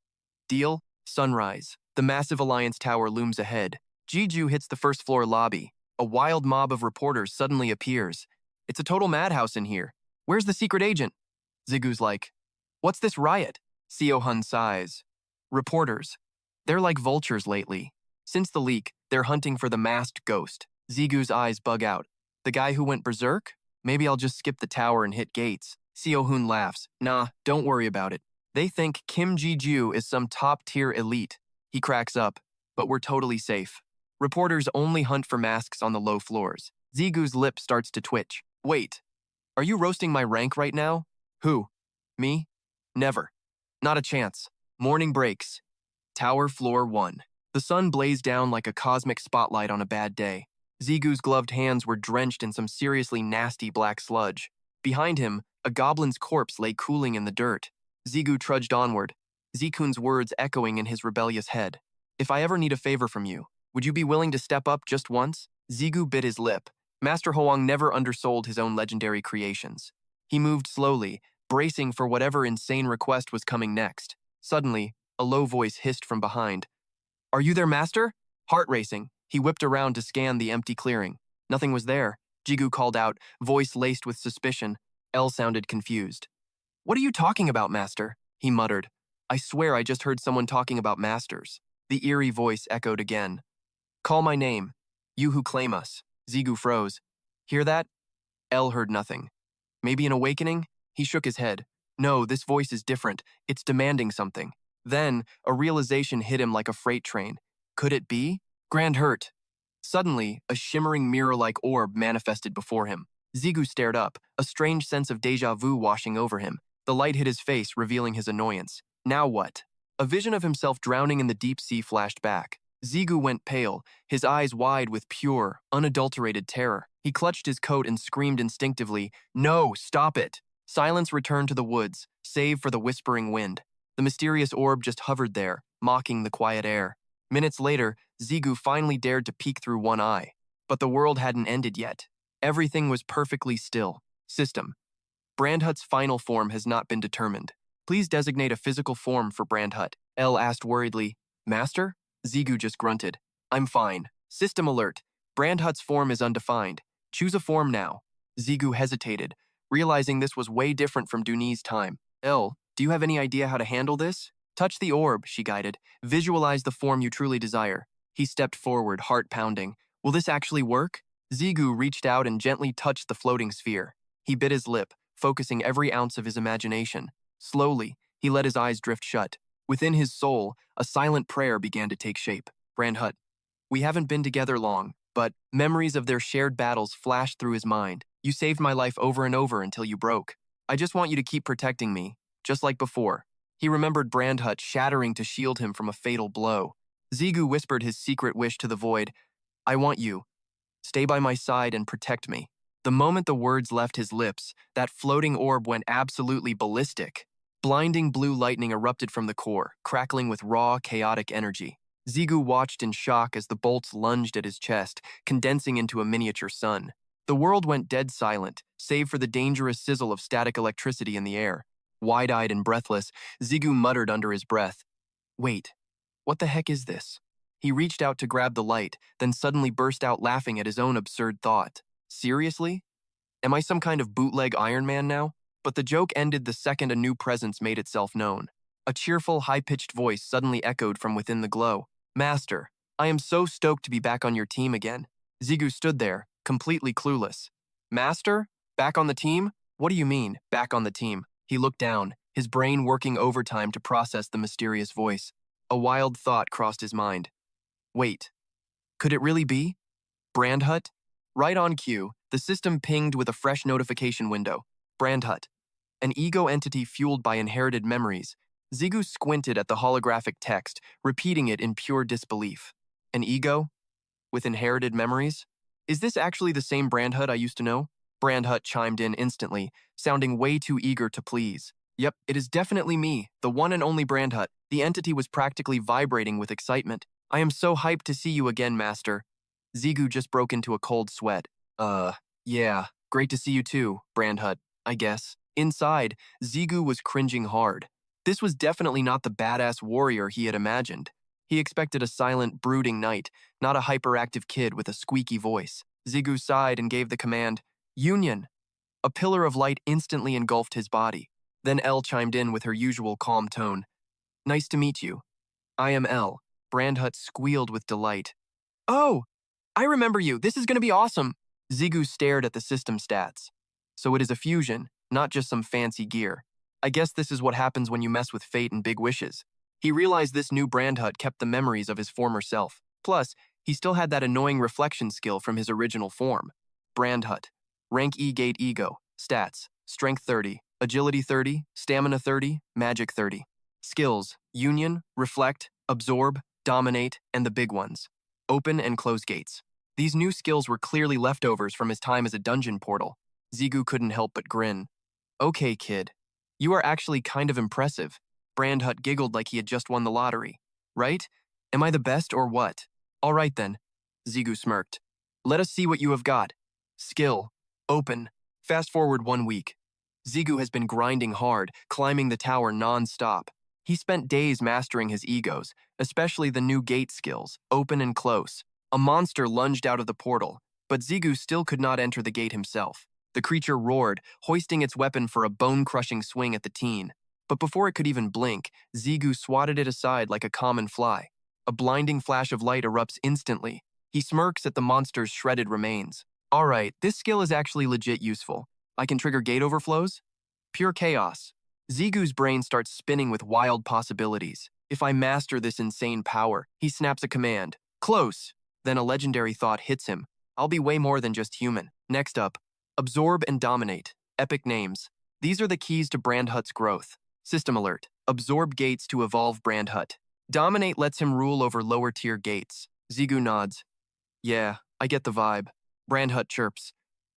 Deal? Sunrise. The massive Alliance Tower looms ahead. Jeju hits the first floor lobby. A wild mob of reporters suddenly appears. It's a total madhouse in here. Where's the secret agent? Zigu's like, what's this riot? Seo-hun sighs. Reporters. They're like vultures lately. Since the leak, they're hunting for the masked ghost. Zigu's eyes bug out. The guy who went berserk? Maybe I'll just skip the tower and hit gates. Seo-hun laughs. Nah, don't worry about it. They think Kim Jeju is some top-tier elite. He cracks up. But we're totally safe. Reporters only hunt for masks on the low floors. Zigu's lip starts to twitch. Wait, are you roasting my rank right now? Who? Me? Never. Not a chance. Morning breaks. Tower floor 1. The sun blazed down like a cosmic spotlight on a bad day. Zigu's gloved hands were drenched in some seriously nasty black sludge. Behind him, a goblin's corpse lay cooling in the dirt. Zigu trudged onward, Zikun's words echoing in his rebellious head. If I ever need a favor from you, would you be willing to step up just once? Zigu bit his lip. Master Hoang never undersold his own legendary creations. He moved slowly, bracing for whatever insane request was coming next. Suddenly, a low voice hissed from behind. Are you there, Master? Heart racing, he whipped around to scan the empty clearing. Nothing was there. Jigu called out, voice laced with suspicion. El sounded confused. What are you talking about, Master? He muttered. I swear I just heard someone talking about masters. The eerie voice echoed again. Call my name. You who claim us. Zigu froze. Hear that? El heard nothing. Maybe an awakening? He shook his head. No, this voice is different. It's demanding something. Then, a realization hit him like a freight train. Could it be? Grand Hurt. Suddenly, a shimmering mirror-like orb manifested before him. Zigu stared up, a strange sense of déjà vu washing over him. The light hit his face, revealing his annoyance. Now what? A vision of himself drowning in the deep sea flashed back. Zigu went pale, his eyes wide with pure, unadulterated terror. He clutched his coat and screamed instinctively, No, stop it! Silence returned to the woods, save for the whispering wind. The mysterious orb just hovered there, mocking the quiet air. Minutes later, Zigu finally dared to peek through one eye. But the world hadn't ended yet. Everything was perfectly still. System. Brandhut's final form has not been determined. Please designate a physical form for Brandhut. El asked worriedly. Master? Zigu just grunted. I'm fine. System alert. Brandhut's form is undefined. Choose a form now. Zigu hesitated, realizing this was way different from Duni's time. El, do you have any idea how to handle this? Touch the orb, she guided. Visualize the form you truly desire. He stepped forward, heart pounding. Will this actually work? Zigu reached out and gently touched the floating sphere. He bit his lip, focusing every ounce of his imagination. Slowly, he let his eyes drift shut. Within his soul, a silent prayer began to take shape. Brandhut. We haven't been together long, but memories of their shared battles flashed through his mind. You saved my life over and over until you broke. I just want you to keep protecting me, just like before. He remembered Brandhut shattering to shield him from a fatal blow. Zigu whispered his secret wish to the void. I want you. Stay by my side and protect me. The moment the words left his lips, that floating orb went absolutely ballistic. Blinding blue lightning erupted from the core, crackling with raw, chaotic energy. Zigu watched in shock as the bolts lunged at his chest, condensing into a miniature sun. The world went dead silent, save for the dangerous sizzle of static electricity in the air. Wide-eyed and breathless, Zigu muttered under his breath, Wait, what the heck is this? He reached out to grab the light, then suddenly burst out laughing at his own absurd thought. Seriously? Am I some kind of bootleg Iron Man now? But the joke ended the second a new presence made itself known. A cheerful, high-pitched voice suddenly echoed from within the glow. Master, I am so stoked to be back on your team again. Zigu stood there, completely clueless. Master? Back on the team? What do you mean, back on the team? He looked down, his brain working overtime to process the mysterious voice. A wild thought crossed his mind. Wait, could it really be? Brandhut? Right on cue, the system pinged with a fresh notification window. Brandhut, an ego entity fueled by inherited memories. Zigu squinted at the holographic text, repeating it in pure disbelief. An ego? With inherited memories? Is this actually the same Brandhut I used to know? Brandhut chimed in instantly, sounding way too eager to please. Yep, it is definitely me, the one and only Brandhut. The entity was practically vibrating with excitement. I am so hyped to see you again, Master. Zigu just broke into a cold sweat. Yeah, great to see you too, Brandhut, I guess. Inside, Zigu was cringing hard. This was definitely not the badass warrior he had imagined. He expected a silent, brooding knight, not a hyperactive kid with a squeaky voice. Zigu sighed and gave the command, Union! A pillar of light instantly engulfed his body. Then Elle chimed in with her usual calm tone. Nice to meet you. I am Elle. Brandhut squealed with delight. Oh, I remember you. This is going to be awesome. Zigu stared at the system stats. So it is a fusion, not just some fancy gear. I guess this is what happens when you mess with fate and big wishes. He realized this new Brandhut kept the memories of his former self. Plus, he still had that annoying reflection skill from his original form. Brandhut. Rank E Gate Ego. Stats. Strength 30. Agility 30. Stamina 30. Magic 30. Skills. Union. Reflect. Absorb. Dominate. And the big ones. Open and close gates. These new skills were clearly leftovers from his time as a dungeon portal. Zigu couldn't help but grin. Okay, kid. You are actually kind of impressive. Brandhut giggled like he had just won the lottery. Right? Am I the best or what? All right then. Zigu smirked. Let us see what you have got. Skill. Open. Fast forward 1 week. Zigu has been grinding hard, climbing the tower non-stop. He spent days mastering his egos, especially the new gate skills, open and close. A monster lunged out of the portal, but Zigu still could not enter the gate himself. The creature roared, hoisting its weapon for a bone-crushing swing at the teen. But before it could even blink, Zigu swatted it aside like a common fly. A blinding flash of light erupts instantly. He smirks at the monster's shredded remains. Alright, this skill is actually legit useful. I can trigger gate overflows? Pure chaos. Zigu's brain starts spinning with wild possibilities. If I master this insane power, he snaps a command. Close! Then a legendary thought hits him. I'll be way more than just human. Next up, absorb and dominate. Epic names. These are the keys to Brandhut's growth. System alert. Absorb gates to evolve Brandhut. Dominate lets him rule over lower tier gates. Zigu nods. Yeah, I get the vibe. Brandhut chirps.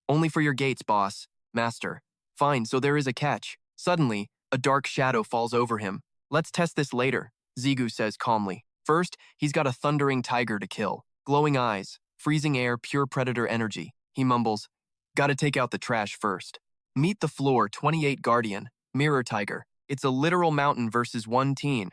Only for your gates, boss. Master. Fine, so there is a catch. Suddenly, a dark shadow falls over him. Let's test this later, Zigu says calmly. First, he's got a thundering tiger to kill. Glowing eyes, freezing air, pure predator energy. He mumbles, gotta take out the trash first. Meet the floor 28 Guardian, Mirror Tiger. It's a literal mountain versus one teen.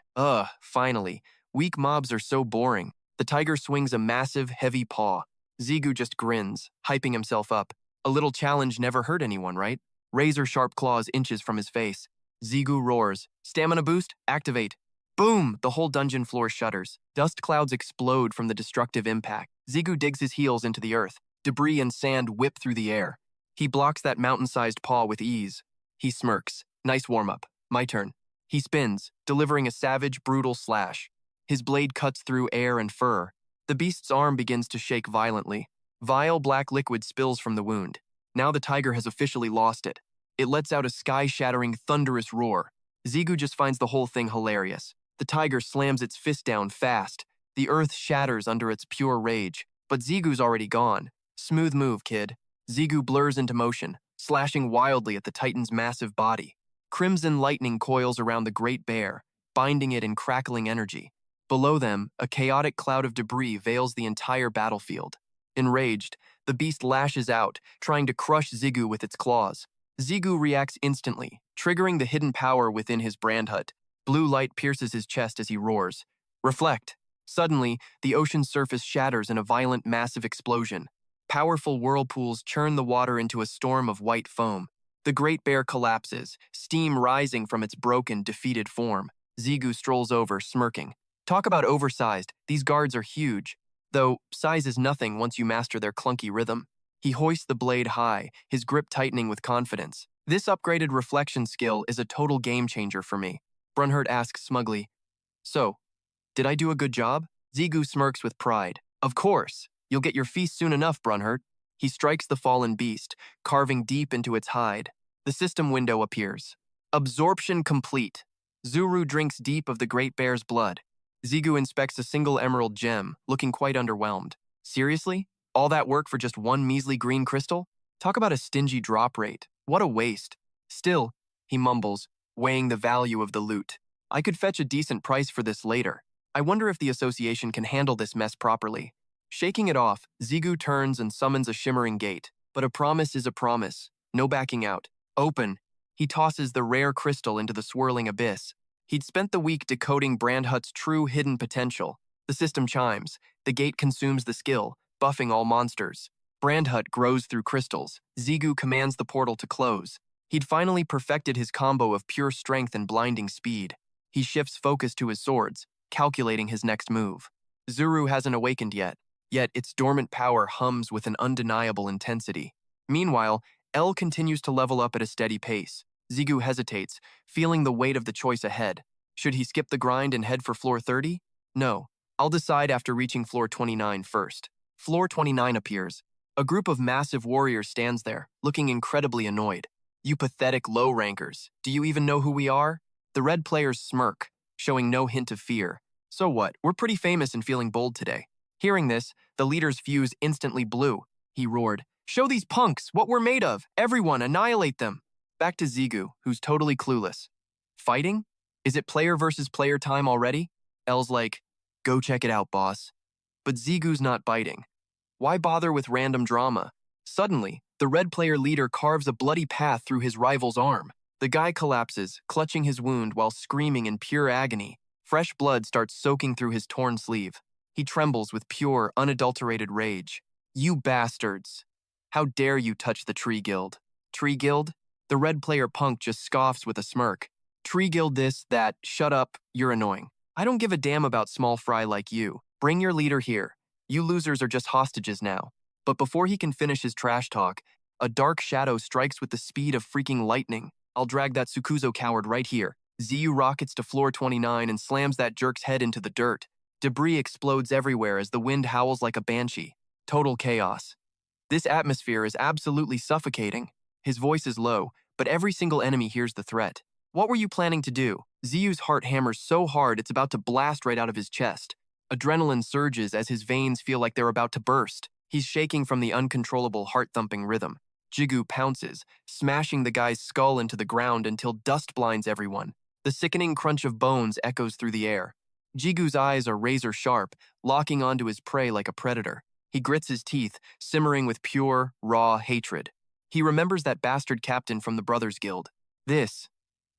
Finally. Weak mobs are so boring. The tiger swings a massive, heavy paw. Zigu just grins, hyping himself up. A little challenge never hurt anyone, right? Razor-sharp claws inches from his face. Zigu roars. Stamina boost, activate. Boom! The whole dungeon floor shudders. Dust clouds explode from the destructive impact. Zigu digs his heels into the earth. Debris and sand whip through the air. He blocks that mountain-sized paw with ease. He smirks. Nice warm-up. My turn. He spins, delivering a savage, brutal slash. His blade cuts through air and fur. The beast's arm begins to shake violently. Vile black liquid spills from the wound. Now the tiger has officially lost it. It lets out a sky-shattering, thunderous roar. Zigu just finds the whole thing hilarious. The tiger slams its fist down fast. The earth shatters under its pure rage. But Zigu's already gone. Smooth move, kid. Zigu blurs into motion, slashing wildly at the titan's massive body. Crimson lightning coils around the great bear, binding it in crackling energy. Below them, a chaotic cloud of debris veils the entire battlefield. Enraged, the beast lashes out, trying to crush Zigu with its claws. Zigu reacts instantly, triggering the hidden power within his Brandhut. Blue light pierces his chest as he roars. Reflect. Suddenly, the ocean's surface shatters in a violent, massive explosion. Powerful whirlpools churn the water into a storm of white foam. The great bear collapses, steam rising from its broken, defeated form. Zigu strolls over, smirking. Talk about oversized, these guards are huge. Though, size is nothing once you master their clunky rhythm. He hoists the blade high, his grip tightening with confidence. This upgraded reflection skill is a total game changer for me. Brunhurt asks smugly, So, did I do a good job? Zigu smirks with pride. Of course. You'll get your feast soon enough, Brunhurt. He strikes the fallen beast, carving deep into its hide. The system window appears. Absorption complete. Zuru drinks deep of the great bear's blood. Zigu inspects a single emerald gem, looking quite underwhelmed. Seriously? All that work for just one measly green crystal? Talk about a stingy drop rate. What a waste. Still, he mumbles, weighing the value of the loot. I could fetch a decent price for this later. I wonder if the association can handle this mess properly. Shaking it off, Zigu turns and summons a shimmering gate. But a promise is a promise. No backing out. Open. He tosses the rare crystal into the swirling abyss. He'd spent the week decoding Brandhut's true hidden potential. The system chimes. The gate consumes the skill, buffing all monsters. Brandhut grows through crystals. Zigu commands the portal to close. He'd finally perfected his combo of pure strength and blinding speed. He shifts focus to his swords, calculating his next move. Zuru hasn't awakened yet its dormant power hums with an undeniable intensity. Meanwhile, L continues to level up at a steady pace. Zigu hesitates, feeling the weight of the choice ahead. Should he skip the grind and head for floor 30? No. I'll decide after reaching floor 29 first. Floor 29 appears. A group of massive warriors stands there, looking incredibly annoyed. You pathetic low-rankers, do you even know who we are? The red players smirk, showing no hint of fear. So what, we're pretty famous and feeling bold today. Hearing this, the leader's fuse instantly blew. He roared, "Show these punks what we're made of! Everyone, annihilate them!" Back to Zigu, who's totally clueless. Fighting? Is it player versus player time already? L's like, "Go check it out, boss." But Zigu's not biting. Why bother with random drama? Suddenly, the red player leader carves a bloody path through his rival's arm. The guy collapses, clutching his wound while screaming in pure agony. Fresh blood starts soaking through his torn sleeve. He trembles with pure, unadulterated rage. "You bastards! How dare you touch the Tree Guild?" Tree Guild? The red player punk just scoffs with a smirk. "Tree Guild this, that, shut up, you're annoying. I don't give a damn about small fry like you. Bring your leader here. You losers are just hostages now." But before he can finish his trash talk, a dark shadow strikes with the speed of freaking lightning. "I'll drag that Sukuzo coward right here." Ziyu rockets to floor 29 and slams that jerk's head into the dirt. Debris explodes everywhere as the wind howls like a banshee. Total chaos. This atmosphere is absolutely suffocating. His voice is low, but every single enemy hears the threat. "What were you planning to do?" Ziyu's heart hammers so hard it's about to blast right out of his chest. Adrenaline surges as his veins feel like they're about to burst. He's shaking from the uncontrollable heart-thumping rhythm. Jigu pounces, smashing the guy's skull into the ground until dust blinds everyone. The sickening crunch of bones echoes through the air. Jigu's eyes are razor-sharp, locking onto his prey like a predator. He grits his teeth, simmering with pure, raw hatred. He remembers that bastard captain from the Brothers Guild. This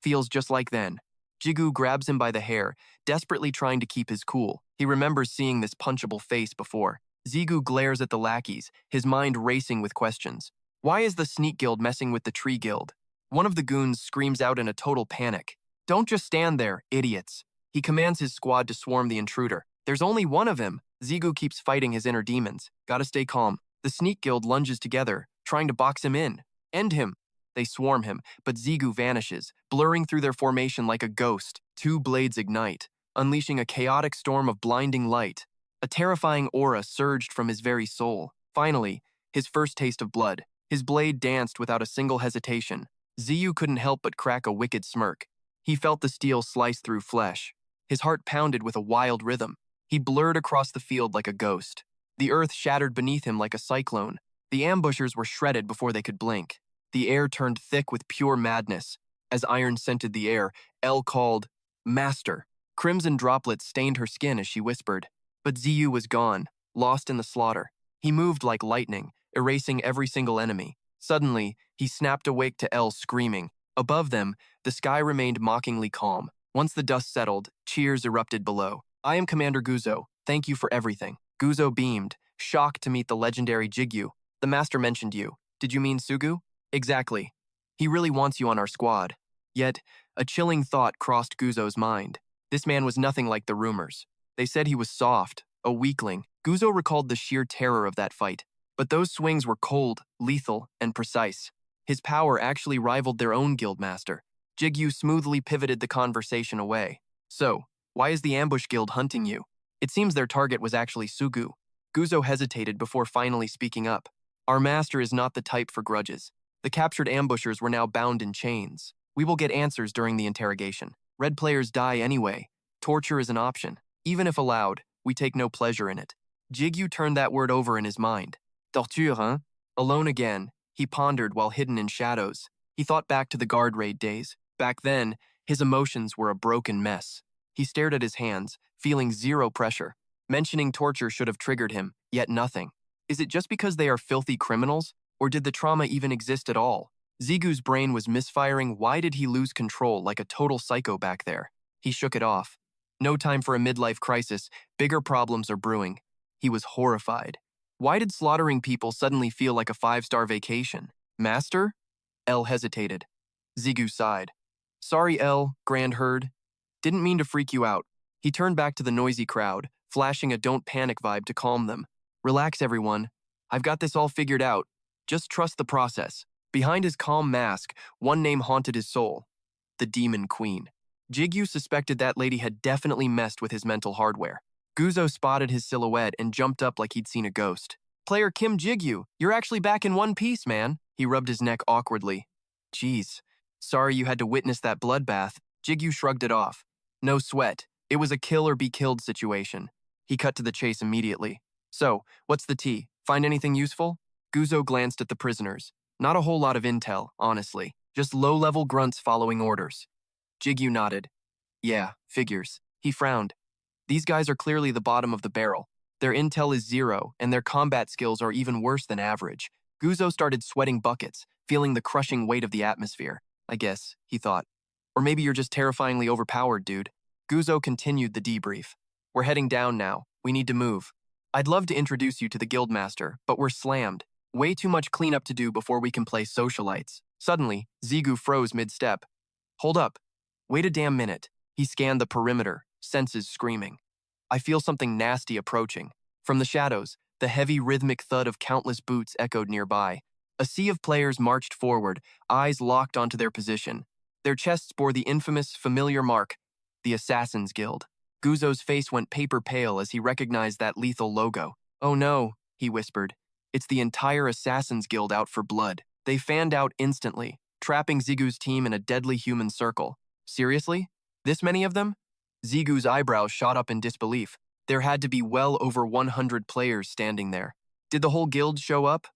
feels just like then. Jigu grabs him by the hair, desperately trying to keep his cool. He remembers seeing this punchable face before. Zigu glares at the lackeys, his mind racing with questions. Why is the Sneak Guild messing with the Tree Guild? One of the goons screams out in a total panic. "Don't just stand there, idiots." He commands his squad to swarm the intruder. There's only one of him. Zigu keeps fighting his inner demons. Gotta stay calm. The Sneak Guild lunges together, trying to box him in. End him. They swarm him, but Zigu vanishes, blurring through their formation like a ghost. Two blades ignite, unleashing a chaotic storm of blinding light. A terrifying aura surged from his very soul. Finally, his first taste of blood. His blade danced without a single hesitation. Ziyu couldn't help but crack a wicked smirk. He felt the steel slice through flesh. His heart pounded with a wild rhythm. He blurred across the field like a ghost. The earth shattered beneath him like a cyclone. The ambushers were shredded before they could blink. The air turned thick with pure madness. As iron scented the air, El called, "Master." Crimson droplets stained her skin as she whispered. But Ziyu was gone, lost in the slaughter. He moved like lightning, erasing every single enemy. Suddenly, he snapped awake to El screaming. Above them, the sky remained mockingly calm. Once the dust settled, cheers erupted below. "I am Commander Guzo. Thank you for everything." Guzo beamed, shocked to meet the legendary Jigyu. "The master mentioned you. Did you mean Sugu?" "Exactly. He really wants you on our squad." Yet, a chilling thought crossed Guzo's mind. This man was nothing like the rumors. They said he was soft, a weakling. Guzo recalled the sheer terror of that fight. But those swings were cold, lethal, and precise. His power actually rivaled their own guildmaster. Jigyu smoothly pivoted the conversation away. "So, why is the Ambush Guild hunting you?" It seems their target was actually Sugu. Guzo hesitated before finally speaking up. "Our master is not the type for grudges. The captured ambushers were now bound in chains. We will get answers during the interrogation. Red players die anyway. Torture is an option. Even if allowed, we take no pleasure in it." Jigyu turned that word over in his mind. "Torture, huh?" Alone again, he pondered while hidden in shadows. He thought back to the guard raid days. Back then, his emotions were a broken mess. He stared at his hands, feeling zero pressure. Mentioning torture should have triggered him, yet nothing. Is it just because they are filthy criminals? Or did the trauma even exist at all? Zigu's brain was misfiring. Why did he lose control like a total psycho back there? He shook it off. No time for a midlife crisis. Bigger problems are brewing. He was horrified. Why did slaughtering people suddenly feel like a 5-star vacation? Master? El hesitated. Zigu sighed. Sorry, El, Grand Herd. Didn't mean to freak you out. He turned back to the noisy crowd, flashing a don't panic vibe to calm them. Relax, everyone. I've got this all figured out. Just trust the process. Behind his calm mask, one name haunted his soul. The Demon Queen. Jigyu suspected that lady had definitely messed with his mental hardware. Guzo spotted his silhouette and jumped up like he'd seen a ghost. Player Kim Jigyu, you're actually back in one piece, man. He rubbed his neck awkwardly. Geez, sorry you had to witness that bloodbath. Jigyu shrugged it off. No sweat. It was a kill or be killed situation. He cut to the chase immediately. So, what's the tea? Find anything useful? Guzo glanced at the prisoners. Not a whole lot of intel, honestly. Just low-level grunts following orders. Jigyu nodded. Yeah, figures. He frowned. These guys are clearly the bottom of the barrel. Their intel is 0, and their combat skills are even worse than average. Guzo started sweating buckets, feeling the crushing weight of the atmosphere. I guess, he thought. Or maybe you're just terrifyingly overpowered, dude. Guzo continued the debrief. We're heading down now. We need to move. I'd love to introduce you to the guildmaster, but we're slammed. Way too much cleanup to do before we can play socialites. Suddenly, Zigu froze mid-step. Hold up. Wait a damn minute. He scanned the perimeter, senses screaming. I feel something nasty approaching. From the shadows, the heavy rhythmic thud of countless boots echoed nearby. A sea of players marched forward, eyes locked onto their position. Their chests bore the infamous, familiar mark, the Assassin's Guild. Guzo's face went paper pale as he recognized that lethal logo. Oh no, he whispered. It's the entire Assassin's Guild out for blood. They fanned out instantly, trapping Zigu's team in a deadly human circle. Seriously? This many of them? Zigu's eyebrows shot up in disbelief. There had to be well over 100 players standing there. Did the whole guild show up?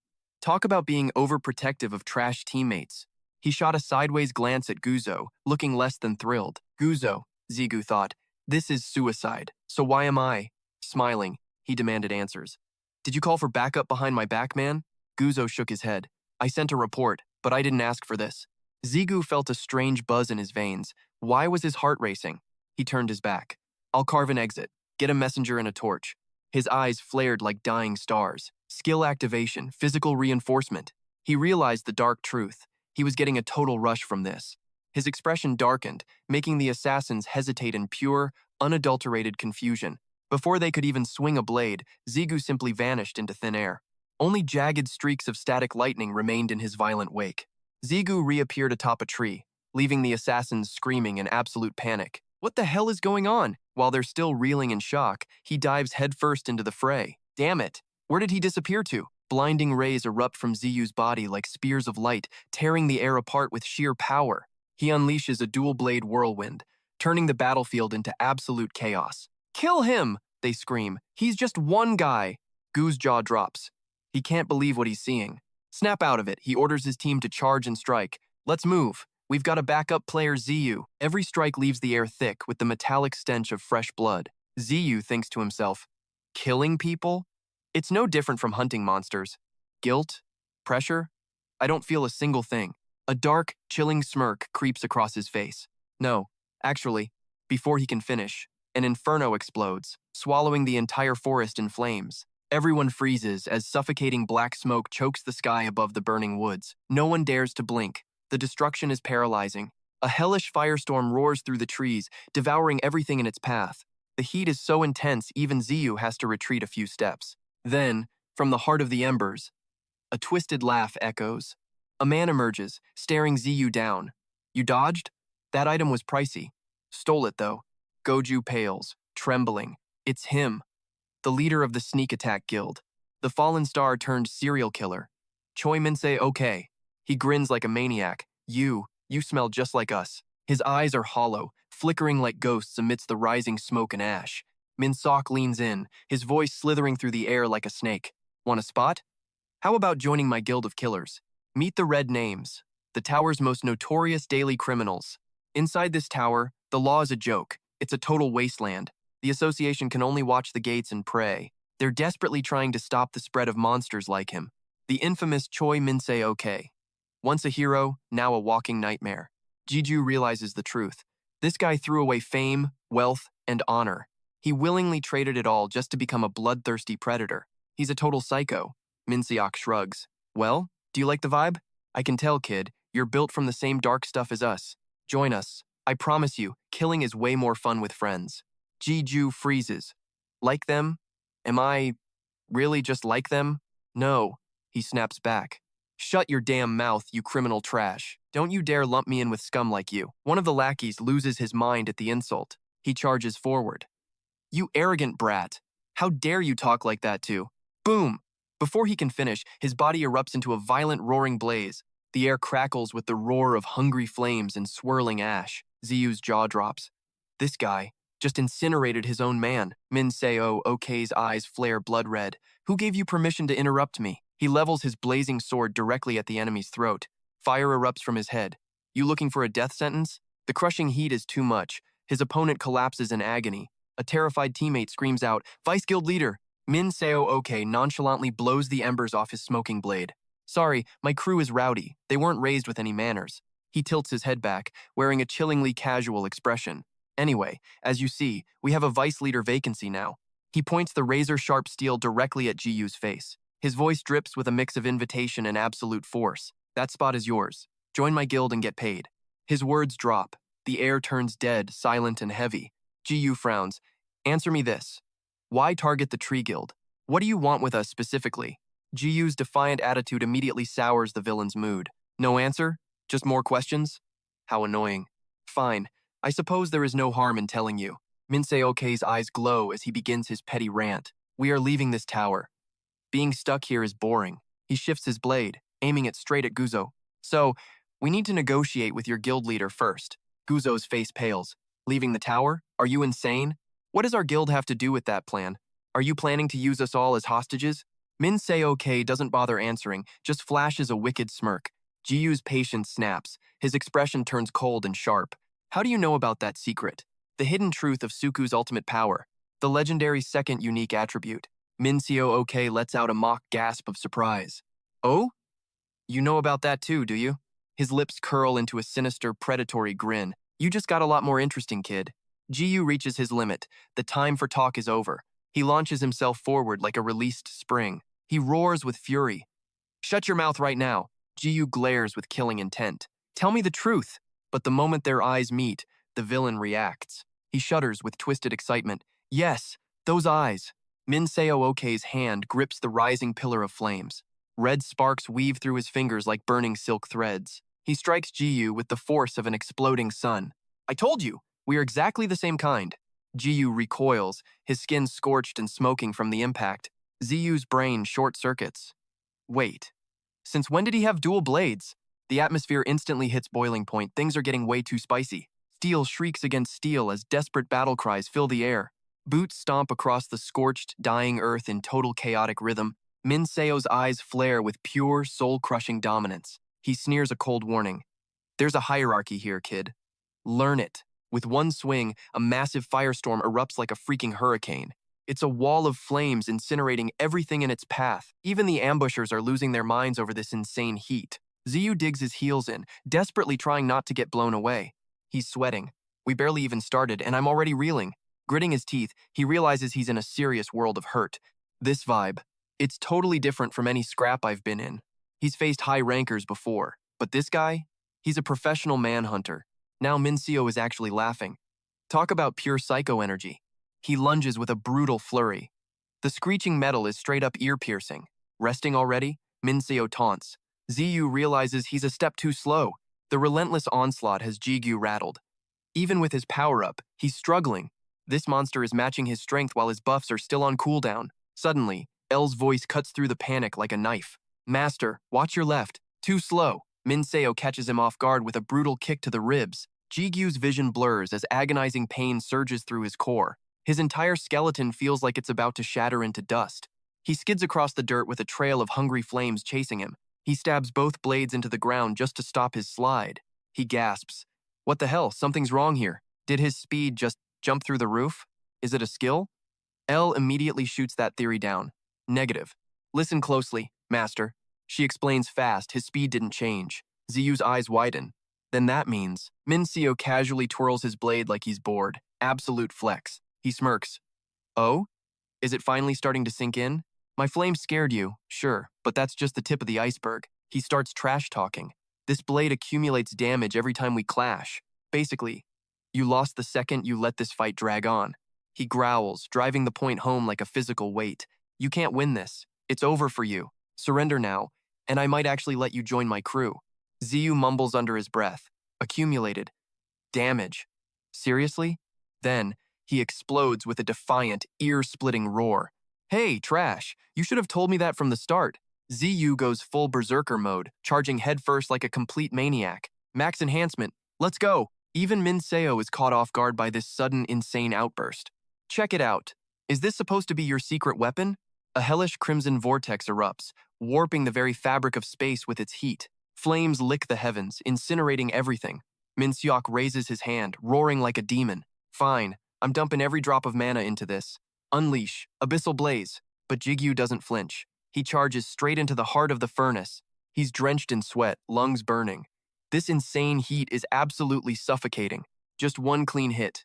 Talk about being overprotective of trash teammates. He shot a sideways glance at Guzo, looking less than thrilled. Guzo, Zigu thought, this is suicide. So why am I? Smiling, he demanded answers. Did you call for backup behind my back, man? Guzo shook his head. I sent a report, but I didn't ask for this. Zigu felt a strange buzz in his veins. Why was his heart racing? He turned his back. I'll carve an exit. Get a messenger and a torch. His eyes flared like dying stars. Skill activation, physical reinforcement. He realized the dark truth. He was getting a total rush from this. His expression darkened, making the assassins hesitate in pure, unadulterated confusion. Before they could even swing a blade, Zigu simply vanished into thin air. Only jagged streaks of static lightning remained in his violent wake. Zigu reappeared atop a tree, leaving the assassins screaming in absolute panic. What the hell is going on? While they're still reeling in shock, he dives headfirst into the fray. Damn it! Where did he disappear to? Blinding rays erupt from Ziyu's body like spears of light, tearing the air apart with sheer power. He unleashes a dual-blade whirlwind, turning the battlefield into absolute chaos. Kill him! They scream. He's just one guy. Gu's jaw drops. He can't believe what he's seeing. Snap out of it. He orders his team to charge and strike. Let's move. We've got a backup player, Ziyu. Every strike leaves the air thick with the metallic stench of fresh blood. Ziyu thinks to himself, killing people? It's no different from hunting monsters. Guilt? Pressure? I don't feel a single thing. A dark, chilling smirk creeps across his face. No, actually, before he can finish, an inferno explodes, swallowing the entire forest in flames. Everyone freezes as suffocating black smoke chokes the sky above the burning woods. No one dares to blink. The destruction is paralyzing. A hellish firestorm roars through the trees, devouring everything in its path. The heat is so intense even Ziyu has to retreat a few steps. Then, from the heart of the embers, a twisted laugh echoes. A man emerges, staring Ziyu down. You dodged? That item was pricey. Stole it, though. Goju pales, trembling. It's him. The leader of the Sneak Attack Guild. The fallen star turned serial killer. Choi Minsei okay. He grins like a maniac. You smell just like us. His eyes are hollow, flickering like ghosts amidst the rising smoke and ash. Minsok leans in, his voice slithering through the air like a snake. Want a spot? How about joining my guild of killers? Meet the Red Names, the tower's most notorious daily criminals. Inside this tower, the law is a joke. It's a total wasteland. The association can only watch the gates and pray. They're desperately trying to stop the spread of monsters like him. The infamous Choi Min-se-ok. Once a hero, now a walking nightmare. Jeju realizes the truth. This guy threw away fame, wealth, and honor. He willingly traded it all just to become a bloodthirsty predator. He's a total psycho. Min-seok shrugs. Well, do you like the vibe? I can tell, kid. You're built from the same dark stuff as us. Join us. I promise you, killing is way more fun with friends. Jeju freezes. Like them? Am I really just like them? No. He snaps back. Shut your damn mouth, you criminal trash. Don't you dare lump me in with scum like you. One of the lackeys loses his mind at the insult. He charges forward. You arrogant brat. How dare you talk like that to? Boom! Before he can finish, his body erupts into a violent roaring blaze. The air crackles with the roar of hungry flames and swirling ash. Ziyu's jaw drops. This guy just incinerated his own man. Min-se-ok's eyes flare blood red. Who gave you permission to interrupt me? He levels his blazing sword directly at the enemy's throat. Fire erupts from his head. You looking for a death sentence? The crushing heat is too much. His opponent collapses in agony. A terrified teammate screams out, Vice Guild Leader! Min-se-ok nonchalantly blows the embers off his smoking blade. Sorry, my crew is rowdy. They weren't raised with any manners. He tilts his head back, wearing a chillingly casual expression. Anyway, as you see, we have a vice leader vacancy now. He points the razor-sharp steel directly at Jiyu's face. His voice drips with a mix of invitation and absolute force. That spot is yours. Join my guild and get paid. His words drop. The air turns dead, silent, and heavy. Jiyu frowns. Answer me this. Why target the Tree Guild? What do you want with us specifically? Jiyu's defiant attitude immediately sours the villain's mood. No answer? Just more questions? How annoying. Fine. I suppose there is no harm in telling you. Min-se-ok's eyes glow as he begins his petty rant. We are leaving this tower. Being stuck here is boring. He shifts his blade, aiming it straight at Guzo. So, we need to negotiate with your guild leader first. Guzo's face pales. Leaving the tower? Are you insane? What does our guild have to do with that plan? Are you planning to use us all as hostages? Min-se-ok doesn't bother answering, just flashes a wicked smirk. Jiyu's patience snaps. His expression turns cold and sharp. How do you know about that secret? The hidden truth of Suku's ultimate power. The legendary second unique attribute. Min-se-ok lets out a mock gasp of surprise. Oh? You know about that too, do you? His lips curl into a sinister, predatory grin. You just got a lot more interesting, kid. Jiyu reaches his limit. The time for talk is over. He launches himself forward like a released spring. He roars with fury. Shut your mouth right now. Jiyu glares with killing intent. Tell me the truth. But the moment their eyes meet, the villain reacts. He shudders with twisted excitement. Yes, those eyes. Min-se-ok's hand grips the rising pillar of flames. Red sparks weave through his fingers like burning silk threads. He strikes Jiyu with the force of an exploding sun. I told you, we are exactly the same kind. Jiyu recoils, his skin scorched and smoking from the impact. Ziyu's brain short-circuits. Wait, since when did he have dual blades? The atmosphere instantly hits boiling point. Things are getting way too spicy. Steel shrieks against steel as desperate battle cries fill the air. Boots stomp across the scorched, dying earth in total chaotic rhythm. Min-seo's eyes flare with pure, soul-crushing dominance. He sneers a cold warning. There's a hierarchy here, kid. Learn it. With one swing, a massive firestorm erupts like a freaking hurricane. It's a wall of flames incinerating everything in its path. Even the ambushers are losing their minds over this insane heat. Ziyu digs his heels in, desperately trying not to get blown away. He's sweating. We barely even started, and I'm already reeling. Gritting his teeth, he realizes he's in a serious world of hurt. This vibe, it's totally different from any scrap I've been in. He's faced high rankers before, but this guy? He's a professional manhunter. Now Min-seo is actually laughing. Talk about pure psycho energy. He lunges with a brutal flurry. The screeching metal is straight up ear-piercing. Resting already? Min-seo taunts. Ziyu realizes he's a step too slow. The relentless onslaught has Jigyu rattled. Even with his power-up, he's struggling. This monster is matching his strength while his buffs are still on cooldown. Suddenly, L's voice cuts through the panic like a knife. Master, watch your left. Too slow. Min-seo catches him off guard with a brutal kick to the ribs. Jigyu's vision blurs as agonizing pain surges through his core. His entire skeleton feels like it's about to shatter into dust. He skids across the dirt with a trail of hungry flames chasing him. He stabs both blades into the ground just to stop his slide. He gasps. What the hell? Something's wrong here. Did his speed just Jump through the roof? Is it a skill? L immediately shoots that theory down. Negative. Listen closely, Master. She explains fast, his speed didn't change. Ziyu's eyes widen. Then that means Mincio casually twirls his blade like he's bored. Absolute flex. He smirks. Oh? Is it finally starting to sink in? My flame scared you, sure, but that's just the tip of the iceberg. He starts trash talking. This blade accumulates damage every time we clash. Basically, you lost the second you let this fight drag on. He growls, driving the point home like a physical weight. You can't win this. It's over for you. Surrender now, and I might actually let you join my crew. Ziyu mumbles under his breath. Accumulated. Damage. Seriously? Then, he explodes with a defiant, ear-splitting roar. Hey, trash, you should have told me that from the start. Ziyu goes full berserker mode, charging headfirst like a complete maniac. Max enhancement. Let's go. Even Minseo is caught off guard by this sudden, insane outburst. Check it out. Is this supposed to be your secret weapon? A hellish crimson vortex erupts, warping the very fabric of space with its heat. Flames lick the heavens, incinerating everything. Minseok raises his hand, roaring like a demon. Fine, I'm dumping every drop of mana into this. Unleash, abyssal blaze. But Jigyu doesn't flinch. He charges straight into the heart of the furnace. He's drenched in sweat, lungs burning. This insane heat is absolutely suffocating. Just one clean hit.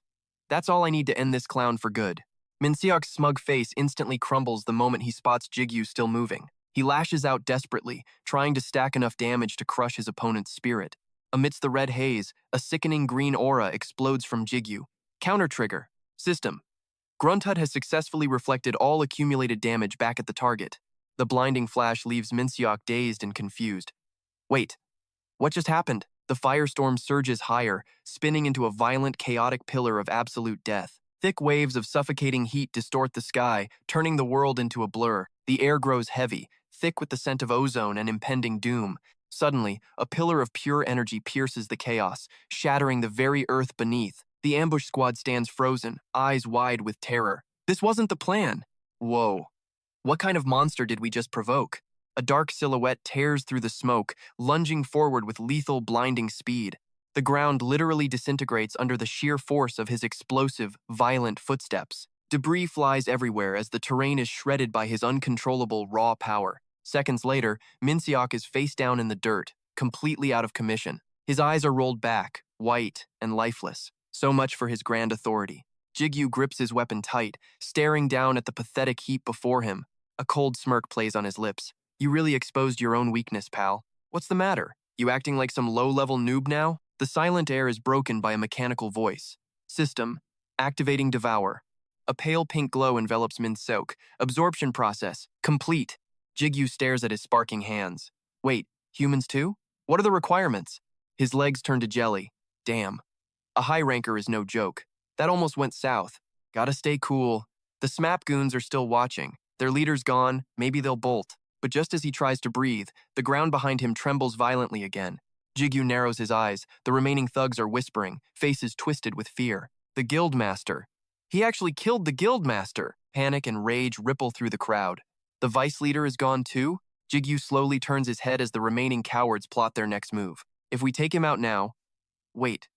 That's all I need to end this clown for good. Minseok's smug face instantly crumbles the moment he spots Jigyu still moving. He lashes out desperately, trying to stack enough damage to crush his opponent's spirit. Amidst the red haze, a sickening green aura explodes from Jigyu. Counter trigger. System. Grunthud has successfully reflected all accumulated damage back at the target. The blinding flash leaves Minseok dazed and confused. Wait, what just happened? The firestorm surges higher, spinning into a violent, chaotic pillar of absolute death. Thick waves of suffocating heat distort the sky, turning the world into a blur. The air grows heavy, thick with the scent of ozone and impending doom. Suddenly, a pillar of pure energy pierces the chaos, shattering the very earth beneath. The ambush squad stands frozen, eyes wide with terror. This wasn't the plan. Whoa. What kind of monster did we just provoke? A dark silhouette tears through the smoke, lunging forward with lethal, blinding speed. The ground literally disintegrates under the sheer force of his explosive, violent footsteps. Debris flies everywhere as the terrain is shredded by his uncontrollable, raw power. Seconds later, Minseok is face down in the dirt, completely out of commission. His eyes are rolled back, white and lifeless. So much for his grand authority. Jigyu grips his weapon tight, staring down at the pathetic heap before him. A cold smirk plays on his lips. You really exposed your own weakness, pal. What's the matter? You acting like some low-level noob now? The silent air is broken by a mechanical voice. System. Activating Devour. A pale pink glow envelops Minseok. Absorption process. Complete. Jigyu stares at his sparking hands. Wait, humans too? What are the requirements? His legs turn to jelly. Damn. A high ranker is no joke. That almost went south. Gotta stay cool. The SMAP goons are still watching. Their leader's gone, maybe they'll bolt. But just as he tries to breathe, the ground behind him trembles violently again. Jigyu narrows his eyes. The remaining thugs are whispering, faces twisted with fear. The Guildmaster. He actually killed the Guildmaster. Panic and rage ripple through the crowd. The vice leader is gone too? Jigyu slowly turns his head as the remaining cowards plot their next move. If we take him out now... Wait.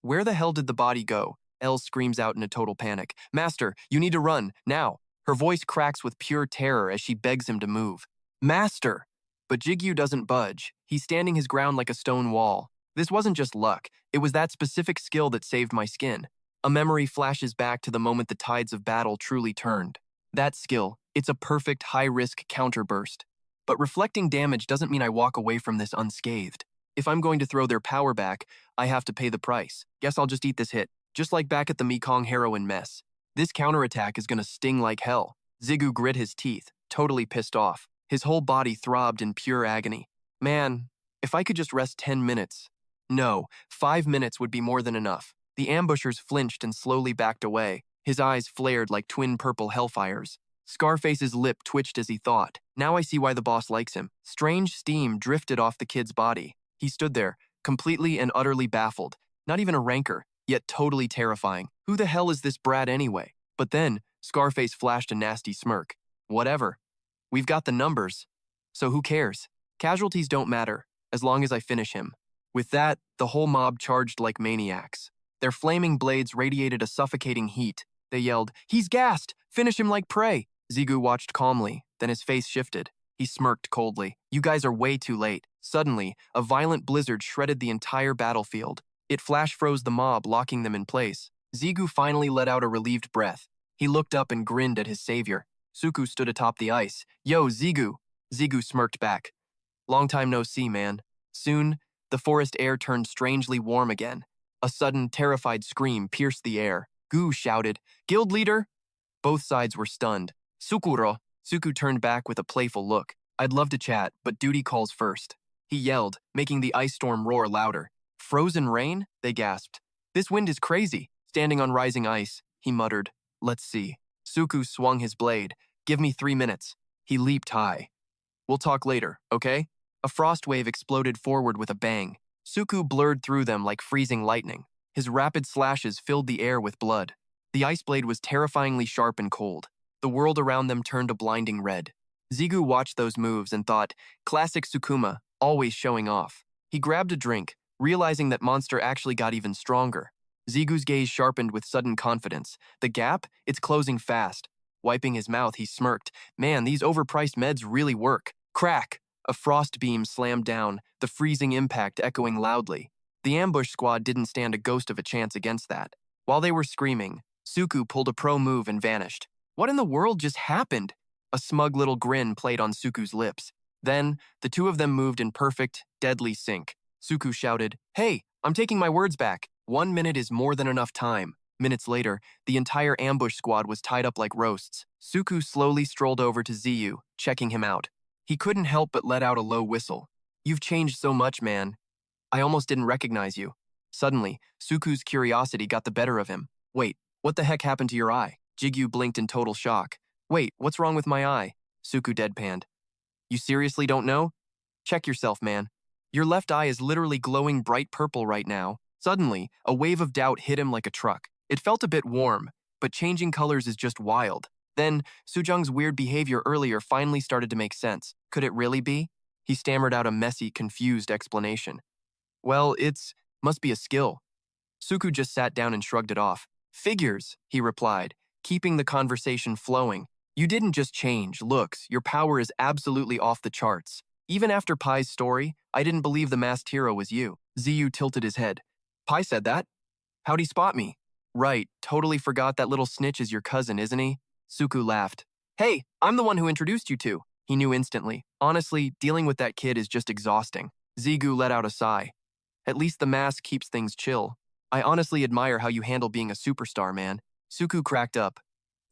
Where the hell did the body go? Elle screams out in a total panic. Master, you need to run, now. Her voice cracks with pure terror as she begs him to move. Master! But Jigyu doesn't budge. He's standing his ground like a stone wall. This wasn't just luck. It was that specific skill that saved my skin. A memory flashes back to the moment the tides of battle truly turned. That skill, it's a perfect high-risk counterburst. But reflecting damage doesn't mean I walk away from this unscathed. If I'm going to throw their power back, I have to pay the price. Guess I'll just eat this hit. Just like back at the Mekong heroin mess. This counterattack is gonna sting like hell. Ziggu grit his teeth, totally pissed off. His whole body throbbed in pure agony. Man, if I could just rest 10 minutes. No, 5 minutes would be more than enough. The ambushers flinched and slowly backed away. His eyes flared like twin purple hellfires. Scarface's lip twitched as he thought. Now I see why the boss likes him. Strange steam drifted off the kid's body. He stood there, completely and utterly baffled. Not even a rancor, yet totally terrifying. Who the hell is this brat anyway? But then, Scarface flashed a nasty smirk. Whatever. We've got the numbers. So who cares? Casualties don't matter, as long as I finish him. With that, the whole mob charged like maniacs. Their flaming blades radiated a suffocating heat. They yelled, "He's gassed! Finish him like prey!" Zigu watched calmly, then his face shifted. He smirked coldly. "You guys are way too late." Suddenly, a violent blizzard shredded the entire battlefield. It flash froze the mob, locking them in place. Zigu finally let out a relieved breath. He looked up and grinned at his savior. Suku stood atop the ice. "Yo, Zigu!" Zigu smirked back. "Long time no see, man." Soon, the forest air turned strangely warm again. A sudden, terrified scream pierced the air. Gu shouted, "Guild leader!" Both sides were stunned. "Sukuro!" Suku turned back with a playful look. "I'd love to chat, but duty calls first." He yelled, making the ice storm roar louder. "Frozen rain?" they gasped. "This wind is crazy." Standing on rising ice, he muttered, "Let's see." Suku swung his blade. "Give me 3 minutes." He leaped high. "We'll talk later, okay?" A frost wave exploded forward with a bang. Suku blurred through them like freezing lightning. His rapid slashes filled the air with blood. The ice blade was terrifyingly sharp and cold. The world around them turned a blinding red. Zigu watched those moves and thought, classic Sukuma, always showing off. He grabbed a drink, realizing that monster actually got even stronger. Zigu's gaze sharpened with sudden confidence. "The gap? It's closing fast." Wiping his mouth, he smirked. "Man, these overpriced meds really work." Crack! A frost beam slammed down, the freezing impact echoing loudly. The ambush squad didn't stand a ghost of a chance against that. While they were screaming, Suku pulled a pro move and vanished. What in the world just happened? A smug little grin played on Suku's lips. Then, the two of them moved in perfect, deadly sync. Suku shouted, "Hey, I'm taking my words back. 1 minute is more than enough time." Minutes later, the entire ambush squad was tied up like roasts. Suku slowly strolled over to Ziyu, checking him out. He couldn't help but let out a low whistle. "You've changed so much, man. I almost didn't recognize you." Suddenly, Suku's curiosity got the better of him. "Wait, what the heck happened to your eye?" Jigyu blinked in total shock. "Wait, what's wrong with my eye?" Suku deadpanned. "You seriously don't know? Check yourself, man. Your left eye is literally glowing bright purple right now." Suddenly, a wave of doubt hit him like a truck. It felt a bit warm, but changing colors is just wild. Then, Sujung's weird behavior earlier finally started to make sense. Could it really be? He stammered out a messy, confused explanation. "Well, must be a skill." Suku just sat down and shrugged it off. "Figures," he replied, keeping the conversation flowing. "You didn't just change looks, your power is absolutely off the charts. Even after Pai's story, I didn't believe the masked hero was you." Ziyu tilted his head. "Pai said that? How'd he spot me?" "Right, totally forgot that little snitch is your cousin, isn't he?" Suku laughed. "Hey, I'm the one who introduced you to." He knew instantly. Honestly, dealing with that kid is just exhausting. Zigu let out a sigh. "At least the mask keeps things chill. I honestly admire how you handle being a superstar, man." Suku cracked up.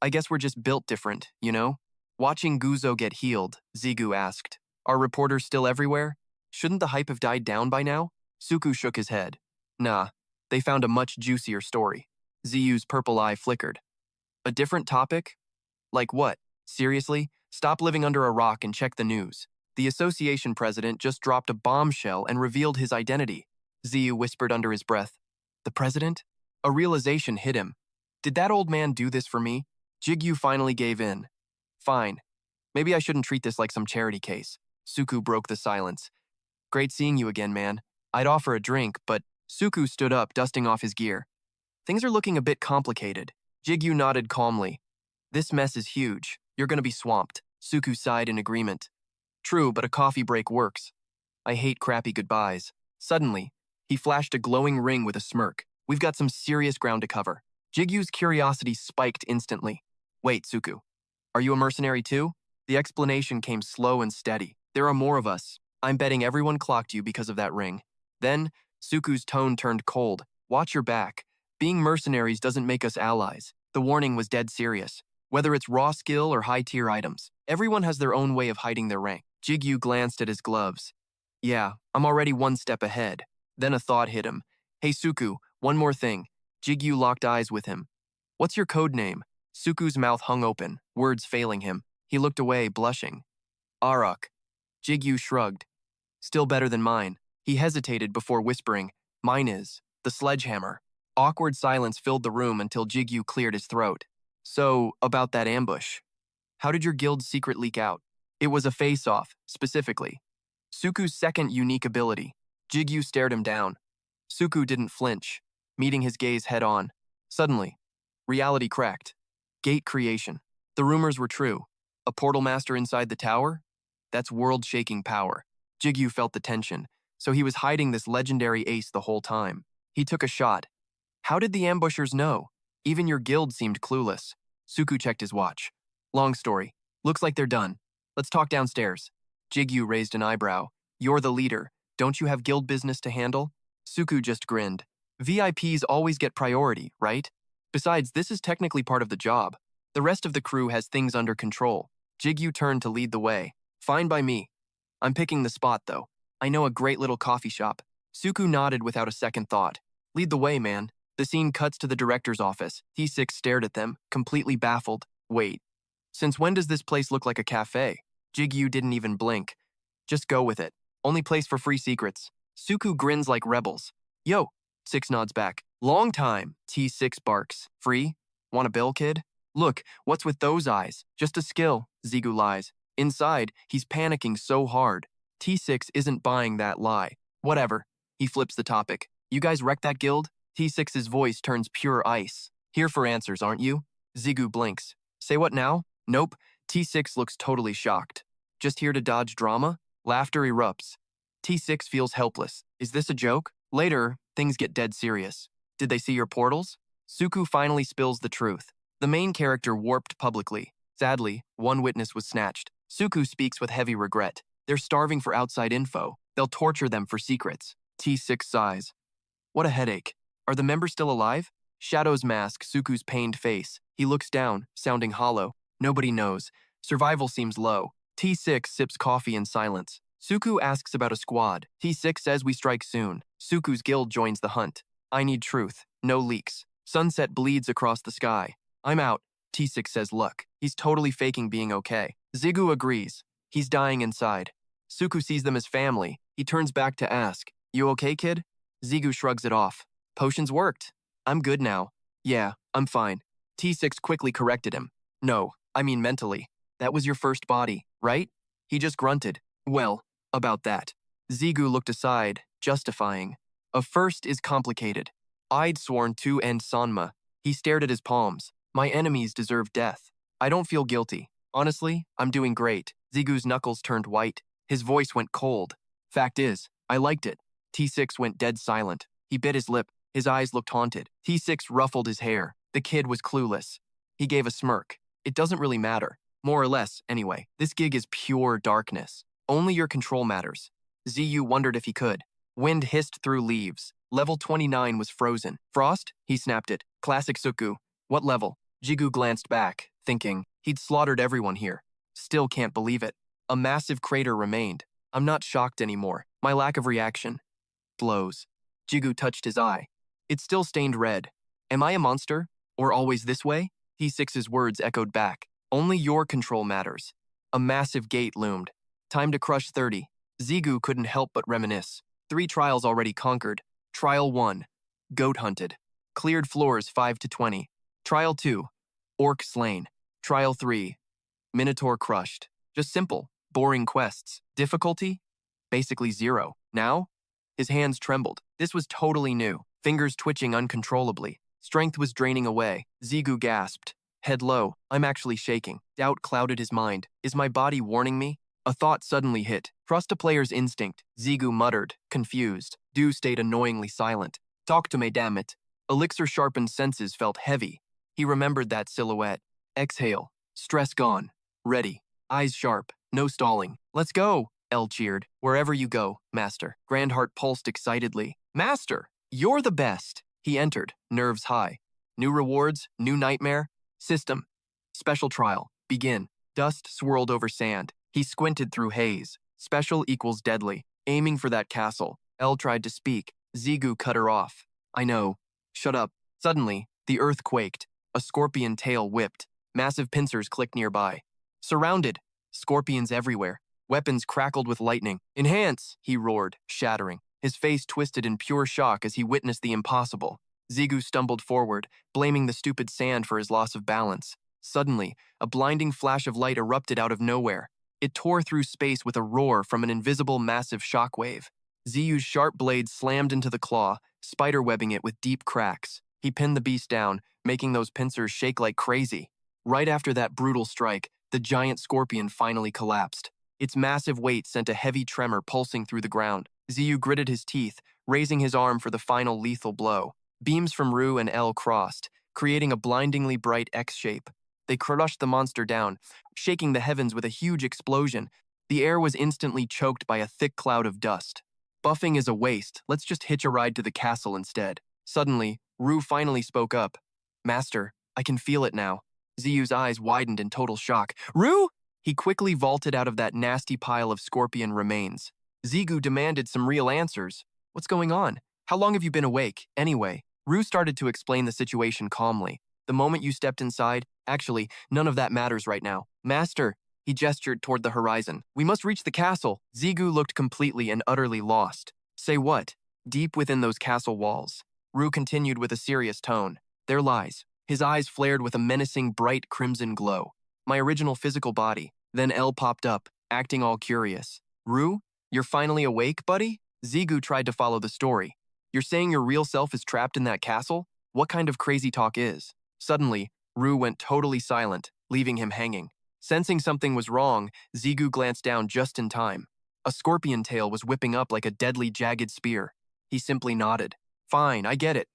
"I guess we're just built different, you know?" Watching Guzo get healed, Zigu asked, "Are reporters still everywhere? Shouldn't the hype have died down by now?" Suku shook his head. "Nah, they found a much juicier story." Ziyu's purple eye flickered. "A different topic? Like what? Seriously? Stop living under a rock and check the news. The association president just dropped a bombshell and revealed his identity." Ziyu whispered under his breath. "The president?" A realization hit him. Did that old man do this for me? Jigyu finally gave in. "Fine. Maybe I shouldn't treat this like some charity case." Suku broke the silence. "Great seeing you again, man. I'd offer a drink, but..." Suku stood up, dusting off his gear. "Things are looking a bit complicated." Jigyu nodded calmly. "This mess is huge. You're gonna be swamped." Suku sighed in agreement. "True, but a coffee break works. I hate crappy goodbyes." Suddenly, he flashed a glowing ring with a smirk. "We've got some serious ground to cover." Jigyu's curiosity spiked instantly. "Wait, Suku. Are you a mercenary too?" The explanation came slow and steady. "There are more of us. I'm betting everyone clocked you because of that ring." Then, Suku's tone turned cold. "Watch your back. Being mercenaries doesn't make us allies." The warning was dead serious. Whether it's raw skill or high-tier items, everyone has their own way of hiding their rank. Jigyu glanced at his gloves. "Yeah, I'm already one step ahead." Then a thought hit him. "Hey Suku, one more thing." Jigyu locked eyes with him. "What's your code name?" Suku's mouth hung open, words failing him. He looked away, blushing. "Arak." Jigyu shrugged. "Still better than mine." He hesitated before whispering, "Mine is the sledgehammer." Awkward silence filled the room until Jigyu cleared his throat. "So, about that ambush. How did your guild's secret leak out?" "It was a face-off, specifically." Suku's second unique ability. Jigyu stared him down. Suku didn't flinch. meeting his gaze head-on. Suddenly, reality cracked. Gate creation. The rumors were true. A portal master inside the tower? That's world-shaking power. Jigyu felt the tension, so he was hiding this legendary ace the whole time. He took a shot. How did the ambushers know? Even your guild seemed clueless. Suku checked his watch. Long story. Looks like they're done. Let's talk downstairs. Jigyu raised an eyebrow. You're the leader. Don't you have guild business to handle? Suku just grinned. VIPs always get priority, right? Besides, this is technically part of the job. The rest of the crew has things under control. Jigyu turned to lead the way. Fine by me. I'm picking the spot, though. I know a great little coffee shop. Suku nodded without a second thought. Lead the way, man. The scene cuts to the director's office. T6 stared at them, completely baffled. Wait. Since when does this place look like a cafe? Jigyu didn't even blink. Just go with it. Only place for free secrets. Suku grins like rebels. Yo. Six nods back. Long time. T6 barks. Free? Want a bill, kid? Look, what's with those eyes? Just a skill, Zigu lies. Inside, he's panicking so hard. T6 isn't buying that lie. Whatever. He flips the topic. You guys wrecked that guild? T6's voice turns pure ice. Here for answers, aren't you? Zigu blinks. Say what now? Nope. T6 looks totally shocked. Just here to dodge drama? Laughter erupts. T6 feels helpless. Is this a joke? Later, things get dead serious. Did they see your portals? Suku finally spills the truth. The main character warped publicly. Sadly, one witness was snatched. Suku speaks with heavy regret. They're starving for outside info. They'll torture them for secrets. T6 sighs. What a headache. Are the members still alive? Shadows mask Suku's pained face. He looks down, sounding hollow. Nobody knows. Survival seems low. T6 sips coffee in silence. Suku asks about a squad. T6 says we strike soon. Suku's guild joins the hunt. I need truth. No leaks. Sunset bleeds across the sky. I'm out. T6 says luck. He's totally faking being okay. Zigu agrees. He's dying inside. Suku sees them as family. He turns back to ask, You okay, kid? Zigu shrugs it off. Potions worked. I'm good now. Yeah, I'm fine. T6 quickly corrected him. No, I mean mentally. That was your first body, right? He just grunted. Well, about that. Zigu looked aside, justifying. A first is complicated. I'd sworn to end Sanma. He stared at his palms. My enemies deserve death. I don't feel guilty. Honestly, I'm doing great. Zigu's knuckles turned white. His voice went cold. Fact is, I liked it. T6 went dead silent. He bit his lip. His eyes looked haunted. T6 ruffled his hair. The kid was clueless. He gave a smirk. It doesn't really matter. More or less, anyway. This gig is pure darkness. Only your control matters. Ziyu wondered if he could. Wind hissed through leaves. Level 29 was frozen. Frost? He snapped it. Classic Suku. What level? Jigu glanced back, thinking, he'd slaughtered everyone here. Still can't believe it. A massive crater remained. I'm not shocked anymore. My lack of reaction. Blows. Jigu touched his eye. It still stained red. Am I a monster? Or always this way? T6's words echoed back. Only your control matters. A massive gate loomed. Time to crush 30. Zigu couldn't help but reminisce. 3 trials already conquered. Trial 1. Goat hunted. Cleared floors 5 to 20. Trial 2. Orc slain. Trial 3. Minotaur crushed. Just simple, boring quests. Difficulty? Basically 0. Now? His hands trembled. This was totally new. Fingers twitching uncontrollably. Strength was draining away. Zigu gasped. Head low. I'm actually shaking. Doubt clouded his mind. Is my body warning me? A thought suddenly hit. Trust a player's instinct. Zigu muttered, confused. Du stayed annoyingly silent. Talk to me, damn it. Elixir-sharpened senses felt heavy. He remembered that silhouette. Exhale. Stress gone. Ready. Eyes sharp. No stalling. Let's go, El cheered. Wherever you go, Master. Grandheart pulsed excitedly. Master, you're the best. He entered, nerves high. New rewards, new nightmare. System. Special trial. Begin. Dust swirled over sand. He squinted through haze. Special equals deadly. Aiming for that castle. El tried to speak. Zigu cut her off. I know. Shut up. Suddenly, the earth quaked. A scorpion tail whipped. Massive pincers clicked nearby. Surrounded. Scorpions everywhere. Weapons crackled with lightning. Enhance, he roared, shattering. His face twisted in pure shock as he witnessed the impossible. Zigu stumbled forward, blaming the stupid sand for his loss of balance. Suddenly, a blinding flash of light erupted out of nowhere. It tore through space with a roar from an invisible massive shockwave. Ziyu's sharp blade slammed into the claw, spiderwebbing it with deep cracks. He pinned the beast down, making those pincers shake like crazy. Right after that brutal strike, the giant scorpion finally collapsed. Its massive weight sent a heavy tremor pulsing through the ground. Ziyu gritted his teeth, raising his arm for the final lethal blow. Beams from Ru and L crossed, creating a blindingly bright X shape. They crushed the monster down, shaking the heavens with a huge explosion. The air was instantly choked by a thick cloud of dust. Buffing is a waste. Let's just hitch a ride to the castle instead. Suddenly, Ru finally spoke up. Master, I can feel it now. Ziyu's eyes widened in total shock. Ru! He quickly vaulted out of that nasty pile of scorpion remains. Zigu demanded some real answers. What's going on? How long have you been awake, anyway? Ru started to explain the situation calmly. The moment you stepped inside, actually, none of that matters right now. Master, he gestured toward the horizon. We must reach the castle. Zigu looked completely and utterly lost. Say what? Deep within those castle walls. Ru continued with a serious tone. There lies. His eyes flared with a menacing, bright crimson glow. My original physical body. Then L popped up, acting all curious. Ru, you're finally awake, buddy? Zigu tried to follow the story. You're saying your real self is trapped in that castle? What kind of crazy talk is? Suddenly, Ru went totally silent, leaving him hanging. Sensing something was wrong, Zigu glanced down just in time. A scorpion tail was whipping up like a deadly, jagged spear. He simply nodded. Fine, I get it.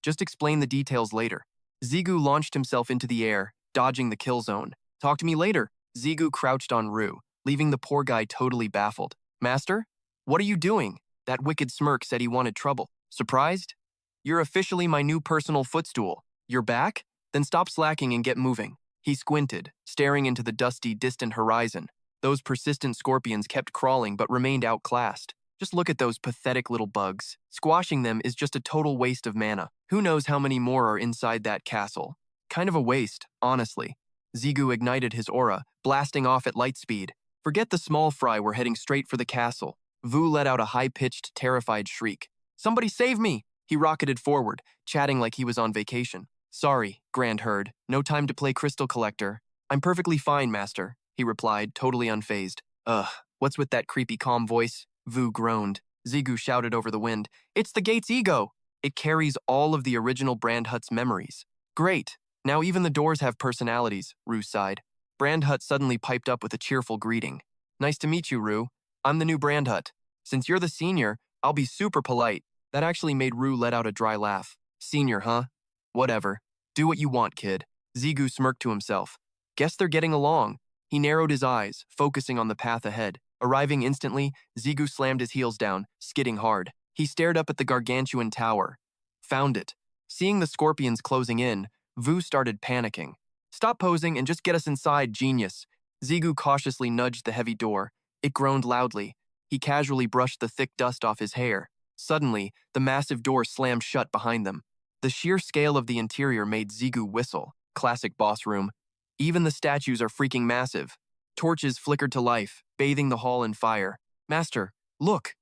Just explain the details later. Zigu launched himself into the air, dodging the kill zone. Talk to me later. Zigu crouched on Ru, leaving the poor guy totally baffled. Master? What are you doing? That wicked smirk said he wanted trouble. Surprised? You're officially my new personal footstool. You're back? Then stop slacking and get moving. He squinted, staring into the dusty, distant horizon. Those persistent scorpions kept crawling but remained outclassed. Just look at those pathetic little bugs. Squashing them is just a total waste of mana. Who knows how many more are inside that castle? Kind of a waste, honestly. Zigu ignited his aura, blasting off at light speed. Forget the small fry, we're heading straight for the castle. Vu let out a high-pitched, terrified shriek. Somebody save me! He rocketed forward, chatting like he was on vacation. Sorry, Grand Herd. No time to play Crystal Collector. I'm perfectly fine, Master, he replied, totally unfazed. Ugh, what's with that creepy calm voice? Vu groaned. Zigu shouted over the wind. It's the gate's ego! It carries all of the original Brandhut's memories. Great! Now even the doors have personalities, Ru sighed. Brandhut suddenly piped up with a cheerful greeting. Nice to meet you, Ru. I'm the new Brandhut. Since you're the senior, I'll be super polite. That actually made Ru let out a dry laugh. Senior, huh? Whatever. Do what you want, kid. Zigu smirked to himself. Guess they're getting along. He narrowed his eyes, focusing on the path ahead. Arriving instantly, Zigu slammed his heels down, skidding hard. He stared up at the gargantuan tower. Found it. Seeing the scorpions closing in, Vu started panicking. Stop posing and just get us inside, genius. Zigu cautiously nudged the heavy door. It groaned loudly. He casually brushed the thick dust off his hair. Suddenly, the massive door slammed shut behind them. The sheer scale of the interior made Zigu whistle. Classic boss room. Even the statues are freaking massive. Torches flickered to life, bathing the hall in fire. Master, look!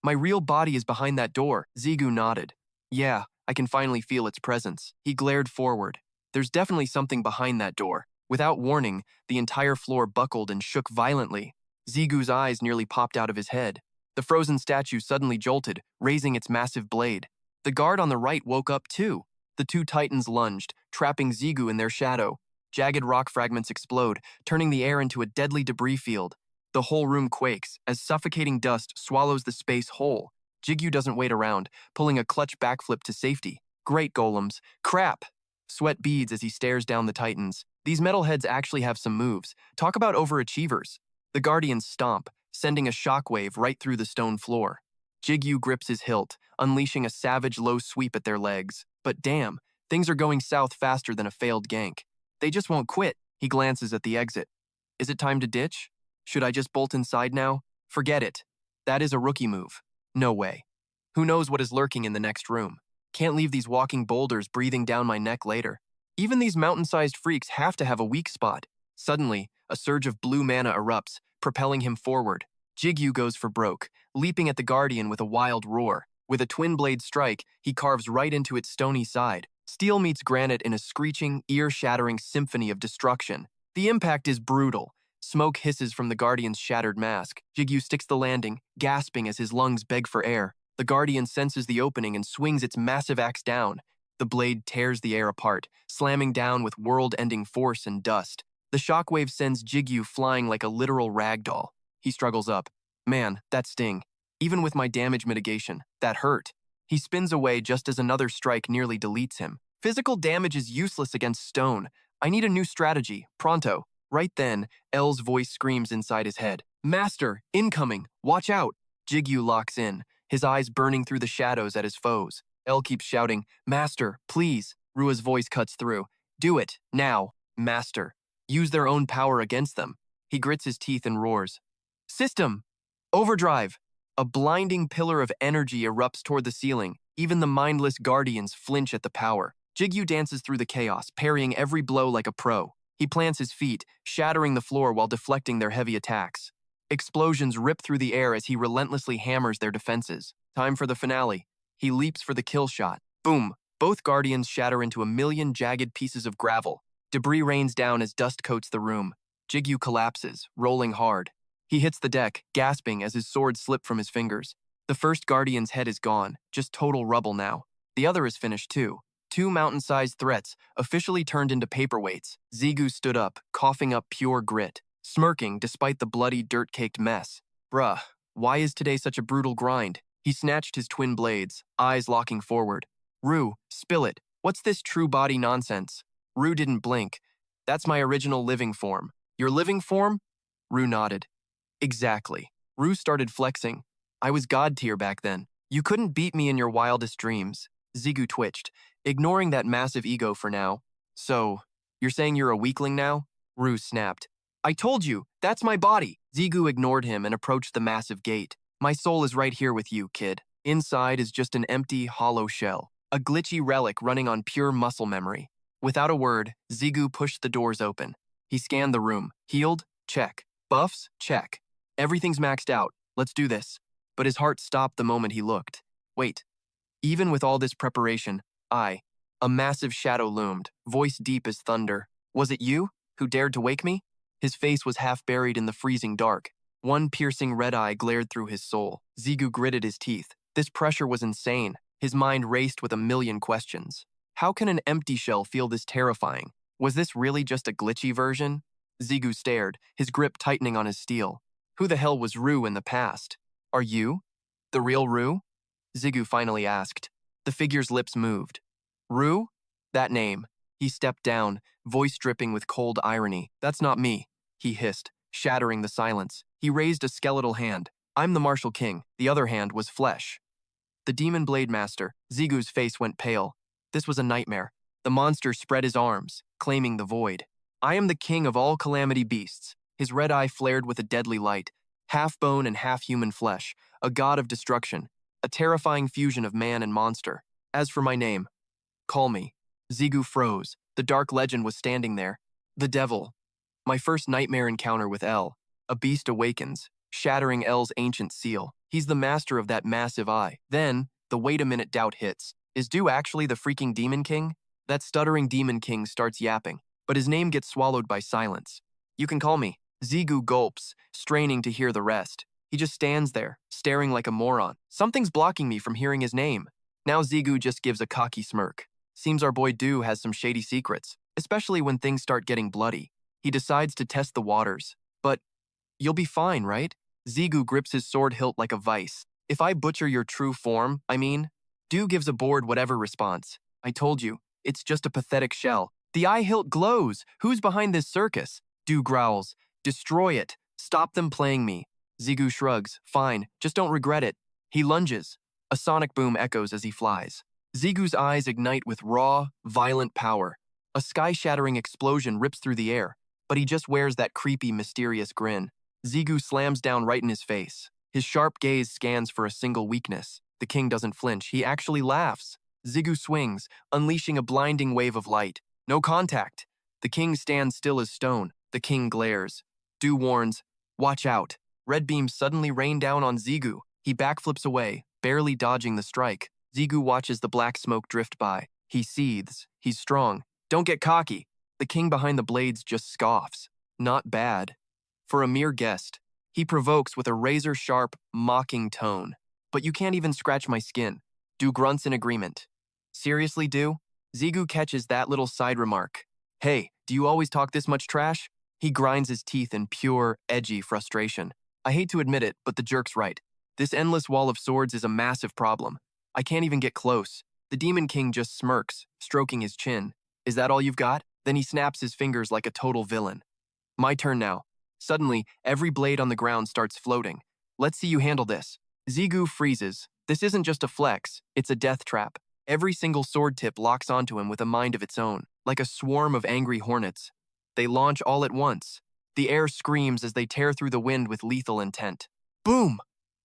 My real body is behind that door. Zigu nodded. Yeah, I can finally feel its presence. He glared forward. There's definitely something behind that door. Without warning, the entire floor buckled and shook violently. Zigu's eyes nearly popped out of his head. The frozen statue suddenly jolted, raising its massive blade. The guard on the right woke up too. The two titans lunged, trapping Zigu in their shadow. Jagged rock fragments explode, turning the air into a deadly debris field. The whole room quakes as suffocating dust swallows the space whole. Jigyu doesn't wait around, pulling a clutch backflip to safety. Great golems. Crap! Sweat beads as he stares down the titans. These metalheads actually have some moves. Talk about overachievers. The guardians stomp, sending a shockwave right through the stone floor. Jigyu grips his hilt, unleashing a savage low sweep at their legs. But damn, things are going south faster than a failed gank. They just won't quit. He glances at the exit. Is it time to ditch? Should I just bolt inside now? Forget it. That is a rookie move. No way. Who knows what is lurking in the next room? Can't leave these walking boulders breathing down my neck later. Even these mountain-sized freaks have to have a weak spot. Suddenly, a surge of blue mana erupts, propelling him forward. Jigyu goes for broke, leaping at the Guardian with a wild roar. With a twin-blade strike, he carves right into its stony side. Steel meets granite in a screeching, ear-shattering symphony of destruction. The impact is brutal. Smoke hisses from the Guardian's shattered mask. Jigyu sticks the landing, gasping as his lungs beg for air. The Guardian senses the opening and swings its massive axe down. The blade tears the air apart, slamming down with world-ending force and dust. The shockwave sends Jigyu flying like a literal ragdoll. He struggles up. Man, that sting. Even with my damage mitigation, that hurt. He spins away just as another strike nearly deletes him. Physical damage is useless against stone. I need a new strategy, pronto. Right then, L's voice screams inside his head. Master, incoming, watch out. Jigyu locks in, his eyes burning through the shadows at his foes. L keeps shouting, Master, please. Rua's voice cuts through. Do it, now, Master. Use their own power against them. He grits his teeth and roars. System! Overdrive! A blinding pillar of energy erupts toward the ceiling. Even the mindless Guardians flinch at the power. Jigyu dances through the chaos, parrying every blow like a pro. He plants his feet, shattering the floor while deflecting their heavy attacks. Explosions rip through the air as he relentlessly hammers their defenses. Time for the finale. He leaps for the kill shot. Boom! Both Guardians shatter into a million jagged pieces of gravel. Debris rains down as dust coats the room. Jigyu collapses, rolling hard. He hits the deck, gasping as his sword slips from his fingers. The first Guardian's head is gone, just total rubble now. The other is finished too. Two mountain-sized threats, officially turned into paperweights. Ziggu stood up, coughing up pure grit, smirking despite the bloody, dirt-caked mess. Bruh, why is today such a brutal grind? He snatched his twin blades, eyes locking forward. Ru, spill it. What's this true body nonsense? Ru didn't blink. That's my original living form. Your living form? Ru nodded. Exactly. Ru started flexing. I was god tier back then. You couldn't beat me in your wildest dreams. Ziggu twitched, ignoring that massive ego for now. So, you're saying you're a weakling now? Ru snapped. I told you, that's my body. Ziggu ignored him and approached the massive gate. My soul is right here with you, kid. Inside is just an empty, hollow shell. A glitchy relic running on pure muscle memory. Without a word, Ziggu pushed the doors open. He scanned the room. Healed? Check. Buffs? Check. Everything's maxed out. Let's do this. But his heart stopped the moment he looked. Wait. Even with all this preparation, a massive shadow loomed, voice deep as thunder. Was it you who dared to wake me? His face was half buried in the freezing dark. One piercing red eye glared through his soul. Ziggu gritted his teeth. This pressure was insane. His mind raced with a million questions. How can an empty shell feel this terrifying? Was this really just a glitchy version? Ziggu stared, his grip tightening on his steel. Who the hell was Ru in the past? Are you the real Ru? Ziggu finally asked. The figure's lips moved. Ru? That name. He stepped down, voice dripping with cold irony. That's not me, he hissed, shattering the silence. He raised a skeletal hand. I'm the Martial King. The other hand was flesh. The Demon Blade Master. Ziggu's face went pale. This was a nightmare. The monster spread his arms, claiming the void. I am the king of all calamity beasts. His red eye flared with a deadly light. Half bone and half human flesh. A god of destruction. A terrifying fusion of man and monster. As for my name, call me. Ziggu froze. The dark legend was standing there. The devil. My first nightmare encounter with L. A beast awakens, shattering L's ancient seal. He's the master of that massive eye. Then, the wait a minute doubt hits. Is Du actually the freaking Demon King? That stuttering Demon King starts yapping, but his name gets swallowed by silence. You can call me. Ziggu gulps, straining to hear the rest. He just stands there, staring like a moron. Something's blocking me from hearing his name. Now Ziggu just gives a cocky smirk. Seems our boy Du has some shady secrets, especially when things start getting bloody. He decides to test the waters. But, you'll be fine, right? Ziggu grips his sword hilt like a vice. If I butcher your true form, Du gives a bored whatever response. I told you, it's just a pathetic shell. The eye hilt glows. Who's behind this circus? Du growls. Destroy it. Stop them playing me. Ziggu shrugs. Fine, just don't regret it. He lunges. A sonic boom echoes as he flies. Ziggu's eyes ignite with raw, violent power. A sky-shattering explosion rips through the air, but he just wears that creepy, mysterious grin. Ziggu slams down right in his face. His sharp gaze scans for a single weakness. The king doesn't flinch. He actually laughs. Ziggu swings, unleashing a blinding wave of light. No contact. The king stands still as stone. The king glares. Du warns, watch out. Red beams suddenly rain down on Ziggu. He backflips away, barely dodging the strike. Ziggu watches the black smoke drift by. He seethes. He's strong. Don't get cocky. The king behind the blades just scoffs. Not bad. For a mere guest, he provokes with a razor-sharp, mocking tone. But you can't even scratch my skin. Do grunts in agreement. Seriously, do? Zigu catches that little side remark. Hey, do you always talk this much trash? He grinds his teeth in pure, edgy frustration. I hate to admit it, but the jerk's right. This endless wall of swords is a massive problem. I can't even get close. The Demon King just smirks, stroking his chin. Is that all you've got? Then he snaps his fingers like a total villain. My turn now. Suddenly, every blade on the ground starts floating. Let's see you handle this. Zigu freezes. This isn't just a flex, it's a death trap. Every single sword tip locks onto him with a mind of its own, like a swarm of angry hornets. They launch all at once. The air screams as they tear through the wind with lethal intent. Boom!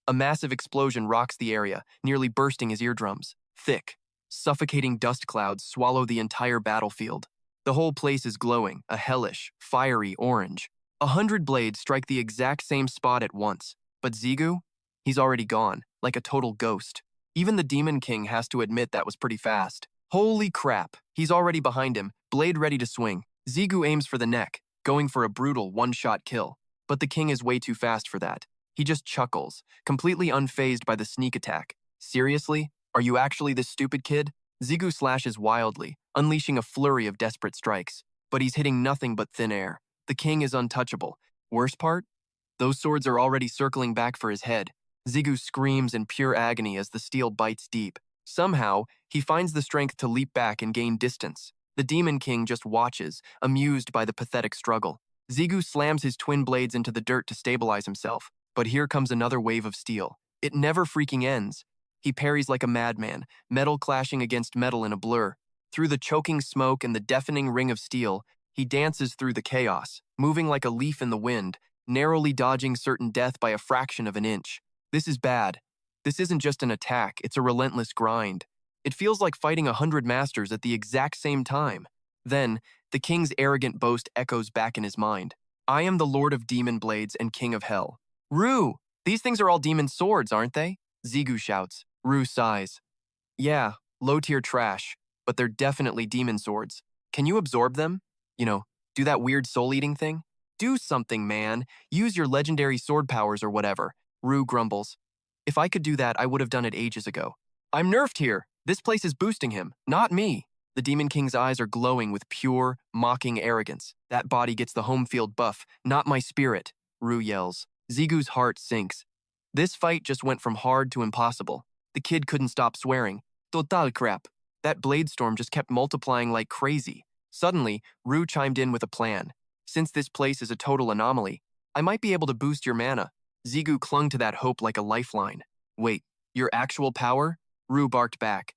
A massive explosion rocks the area, nearly bursting his eardrums. Thick, suffocating dust clouds swallow the entire battlefield. The whole place is glowing, a hellish, fiery orange. 100 blades strike the exact same spot at once. But Zigu? He's already gone, like a total ghost. Even the Demon King has to admit that was pretty fast. Holy crap, he's already behind him, blade ready to swing. Zigu aims for the neck, going for a brutal one-shot kill. But the king is way too fast for that. He just chuckles, completely unfazed by the sneak attack. Seriously? Are you actually this stupid kid? Zigu slashes wildly, unleashing a flurry of desperate strikes. But he's hitting nothing but thin air. The king is untouchable. Worst part? Those swords are already circling back for his head. Zigu screams in pure agony as the steel bites deep. Somehow, he finds the strength to leap back and gain distance. The Demon King just watches, amused by the pathetic struggle. Zigu slams his twin blades into the dirt to stabilize himself. But here comes another wave of steel. It never freaking ends. He parries like a madman, metal clashing against metal in a blur. Through the choking smoke and the deafening ring of steel, he dances through the chaos, moving like a leaf in the wind, narrowly dodging certain death by a fraction of an inch. This is bad. This isn't just an attack, it's a relentless grind. It feels like fighting 100 masters at the exact same time. Then, the king's arrogant boast echoes back in his mind. I am the Lord of Demon Blades and King of Hell. Rue! These things are all demon swords, aren't they? Zigu shouts. Rue sighs. Yeah, low-tier trash, but they're definitely demon swords. Can you absorb them? Do that weird soul-eating thing? Do something, man. Use your legendary sword powers or whatever. Rue grumbles. If I could do that, I would have done it ages ago. I'm nerfed here. This place is boosting him, not me. The Demon King's eyes are glowing with pure, mocking arrogance. That body gets the home field buff, not my spirit, Rue yells. Zigu's heart sinks. This fight just went from hard to impossible. The kid couldn't stop swearing. Total crap. That blade storm just kept multiplying like crazy. Suddenly, Rue chimed in with a plan. Since this place is a total anomaly, I might be able to boost your mana. Zigu clung to that hope like a lifeline. Wait, your actual power? Rue barked back.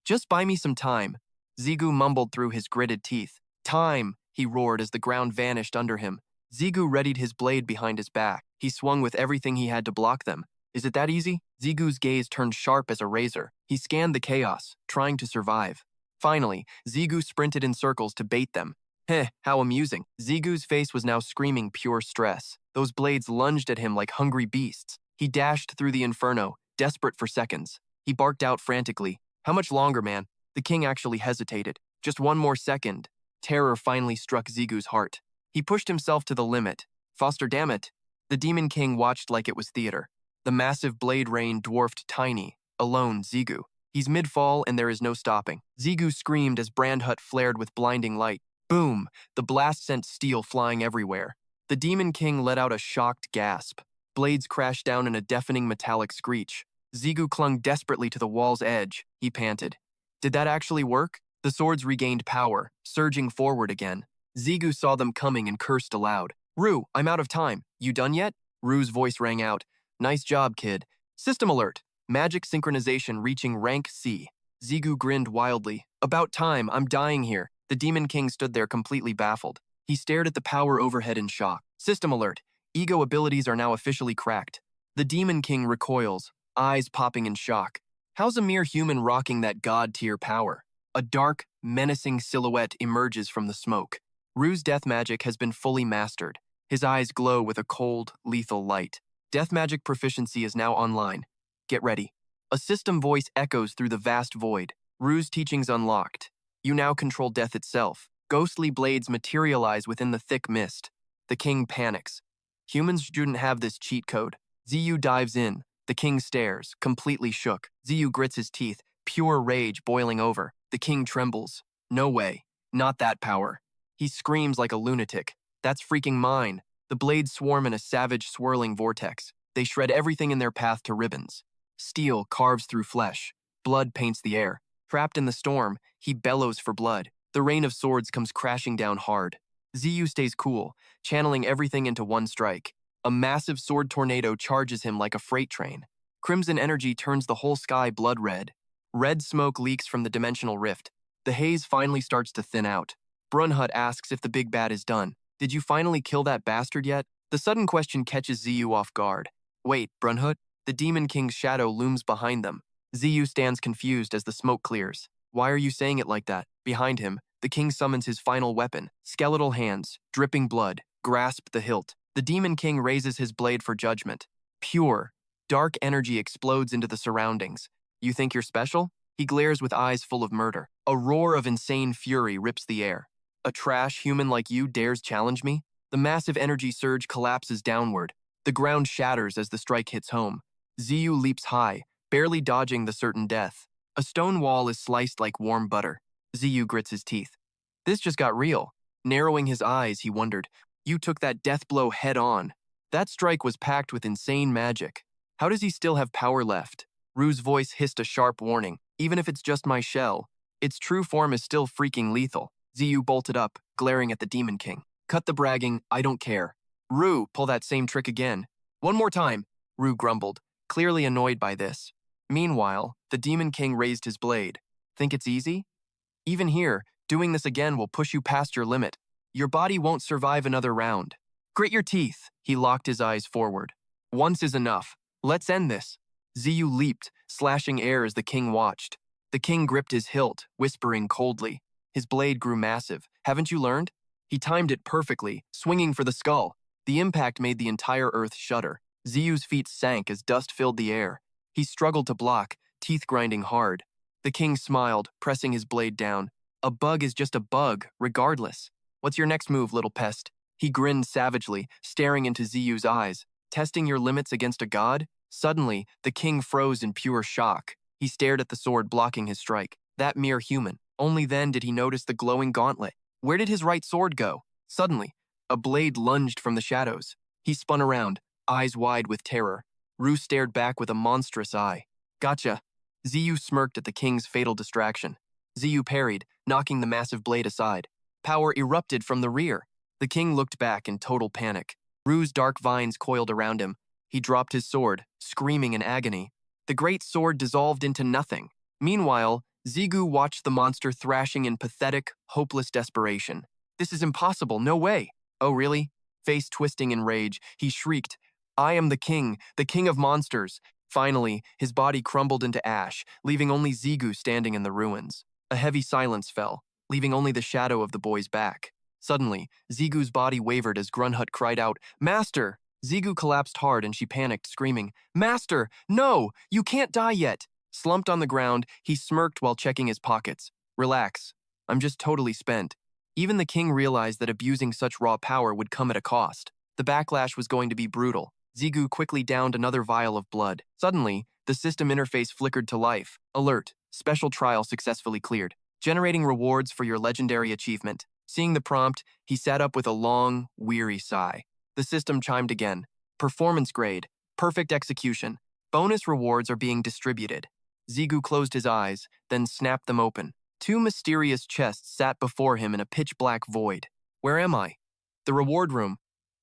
Just buy me some time. Zigu mumbled through his gritted teeth. Time, he roared as the ground vanished under him. Zigu readied his blade behind his back. He swung with everything he had to block them. Is it that easy? Zigu's gaze turned sharp as a razor. He scanned the chaos, trying to survive. Finally, Zigu sprinted in circles to bait them. Heh, how amusing. Zigu's face was now screaming pure stress. Those blades lunged at him like hungry beasts. He dashed through the inferno, desperate for seconds. He barked out frantically. How much longer, man? The king actually hesitated. Just one more second. Terror finally struck Zigu's heart. He pushed himself to the limit. Foster, damn it. The Demon King watched like it was theater. The massive blade rain dwarfed Tiny, alone Zigu. He's mid-fall and there is no stopping. Zigu screamed as Brandhut flared with blinding light. Boom! The blast sent steel flying everywhere. The Demon King let out a shocked gasp. Blades crashed down in a deafening metallic screech. Zigu clung desperately to the wall's edge. He panted. Did that actually work? The swords regained power, surging forward again. Zigu saw them coming and cursed aloud. Rue, I'm out of time. You done yet? Rue's voice rang out. Nice job, kid. System alert. Magic synchronization reaching rank C. Zigu grinned wildly. About time, I'm dying here. The Demon King stood there completely baffled. He stared at the power overhead in shock. System alert. Ego abilities are now officially cracked. The Demon King recoils, eyes popping in shock. How's a mere human rocking that god-tier power? A dark, menacing silhouette emerges from the smoke. Rue's death magic has been fully mastered. His eyes glow with a cold, lethal light. Death magic proficiency is now online. Get ready. A system voice echoes through the vast void. Rue's teachings unlocked. You now control death itself. Ghostly blades materialize within the thick mist. The king panics. Humans shouldn't have this cheat code. Ziyu dives in. The king stares, completely shook. Ziyu grits his teeth, pure rage boiling over. The king trembles. No way. Not that power. He screams like a lunatic. That's freaking mine. The blades swarm in a savage, swirling vortex. They shred everything in their path to ribbons. Steel carves through flesh. Blood paints the air. Trapped in the storm, he bellows for blood. The rain of swords comes crashing down hard. Ziyu stays cool, channeling everything into one strike. A massive sword tornado charges him like a freight train. Crimson energy turns the whole sky blood red. Red smoke leaks from the dimensional rift. The haze finally starts to thin out. Brunhut asks if the big bad is done. Did you finally kill that bastard yet? The sudden question catches Ziyu off guard. Wait, Brunhut? The Demon King's shadow looms behind them. Ziyu stands confused as the smoke clears. Why are you saying it like that? Behind him, the king summons his final weapon. Skeletal hands, dripping blood, grasp the hilt. The Demon King raises his blade for judgment. Pure, dark energy explodes into the surroundings. You think you're special? He glares with eyes full of murder. A roar of insane fury rips the air. A trash human like you dares challenge me? The massive energy surge collapses downward. The ground shatters as the strike hits home. Ziyu leaps high, barely dodging the certain death. A stone wall is sliced like warm butter. Ziyu grits his teeth. This just got real. Narrowing his eyes, he wondered, you took that death blow head on. That strike was packed with insane magic. How does he still have power left? Rue's voice hissed a sharp warning. Even if it's just my shell, its true form is still freaking lethal. Ziyu bolted up, glaring at the Demon King. Cut the bragging, I don't care. Rue, pull that same trick again. One more time, Rue grumbled, clearly annoyed by this. Meanwhile, the Demon King raised his blade. Think it's easy? Even here, doing this again will push you past your limit. Your body won't survive another round. Grit your teeth, he locked his eyes forward. Once is enough. Let's end this. Ziyu leaped, slashing air as the king watched. The king gripped his hilt, whispering coldly. His blade grew massive. Haven't you learned? He timed it perfectly, swinging for the skull. The impact made the entire earth shudder. Ziyu's feet sank as dust filled the air. He struggled to block, teeth grinding hard. The king smiled, pressing his blade down. A bug is just a bug, regardless. What's your next move, little pest? He grinned savagely, staring into Ziyu's eyes. Testing your limits against a god? Suddenly, the king froze in pure shock. He stared at the sword blocking his strike. That mere human. Only then did he notice the glowing gauntlet. Where did his right sword go? Suddenly, a blade lunged from the shadows. He spun around, eyes wide with terror. Rue stared back with a monstrous eye. Gotcha. Ziyu smirked at the king's fatal distraction. Ziyu parried, knocking the massive blade aside. Power erupted from the rear. The king looked back in total panic. Rue's dark vines coiled around him. He dropped his sword, screaming in agony. The great sword dissolved into nothing. Meanwhile, Zigu watched the monster thrashing in pathetic, hopeless desperation. This is impossible, no way. Oh, really? Face twisting in rage, he shrieked, I am the king of monsters. Finally, his body crumbled into ash, leaving only Zigu standing in the ruins. A heavy silence fell, leaving only the shadow of the boy's back. Suddenly, Zigu's body wavered as Grunhut cried out, Master! Zigu collapsed hard and she panicked, screaming, Master! No! You can't die yet! Slumped on the ground, he smirked while checking his pockets. Relax. I'm just totally spent. Even the king realized that abusing such raw power would come at a cost. The backlash was going to be brutal. Zigu quickly downed another vial of blood. Suddenly, the system interface flickered to life. Alert. Special trial successfully cleared. Generating rewards for your legendary achievement. Seeing the prompt, he sat up with a long, weary sigh. The system chimed again. Performance grade. Perfect execution. Bonus rewards are being distributed. Zigu closed his eyes, then snapped them open. Two mysterious chests sat before him in a pitch-black void. Where am I? The reward room.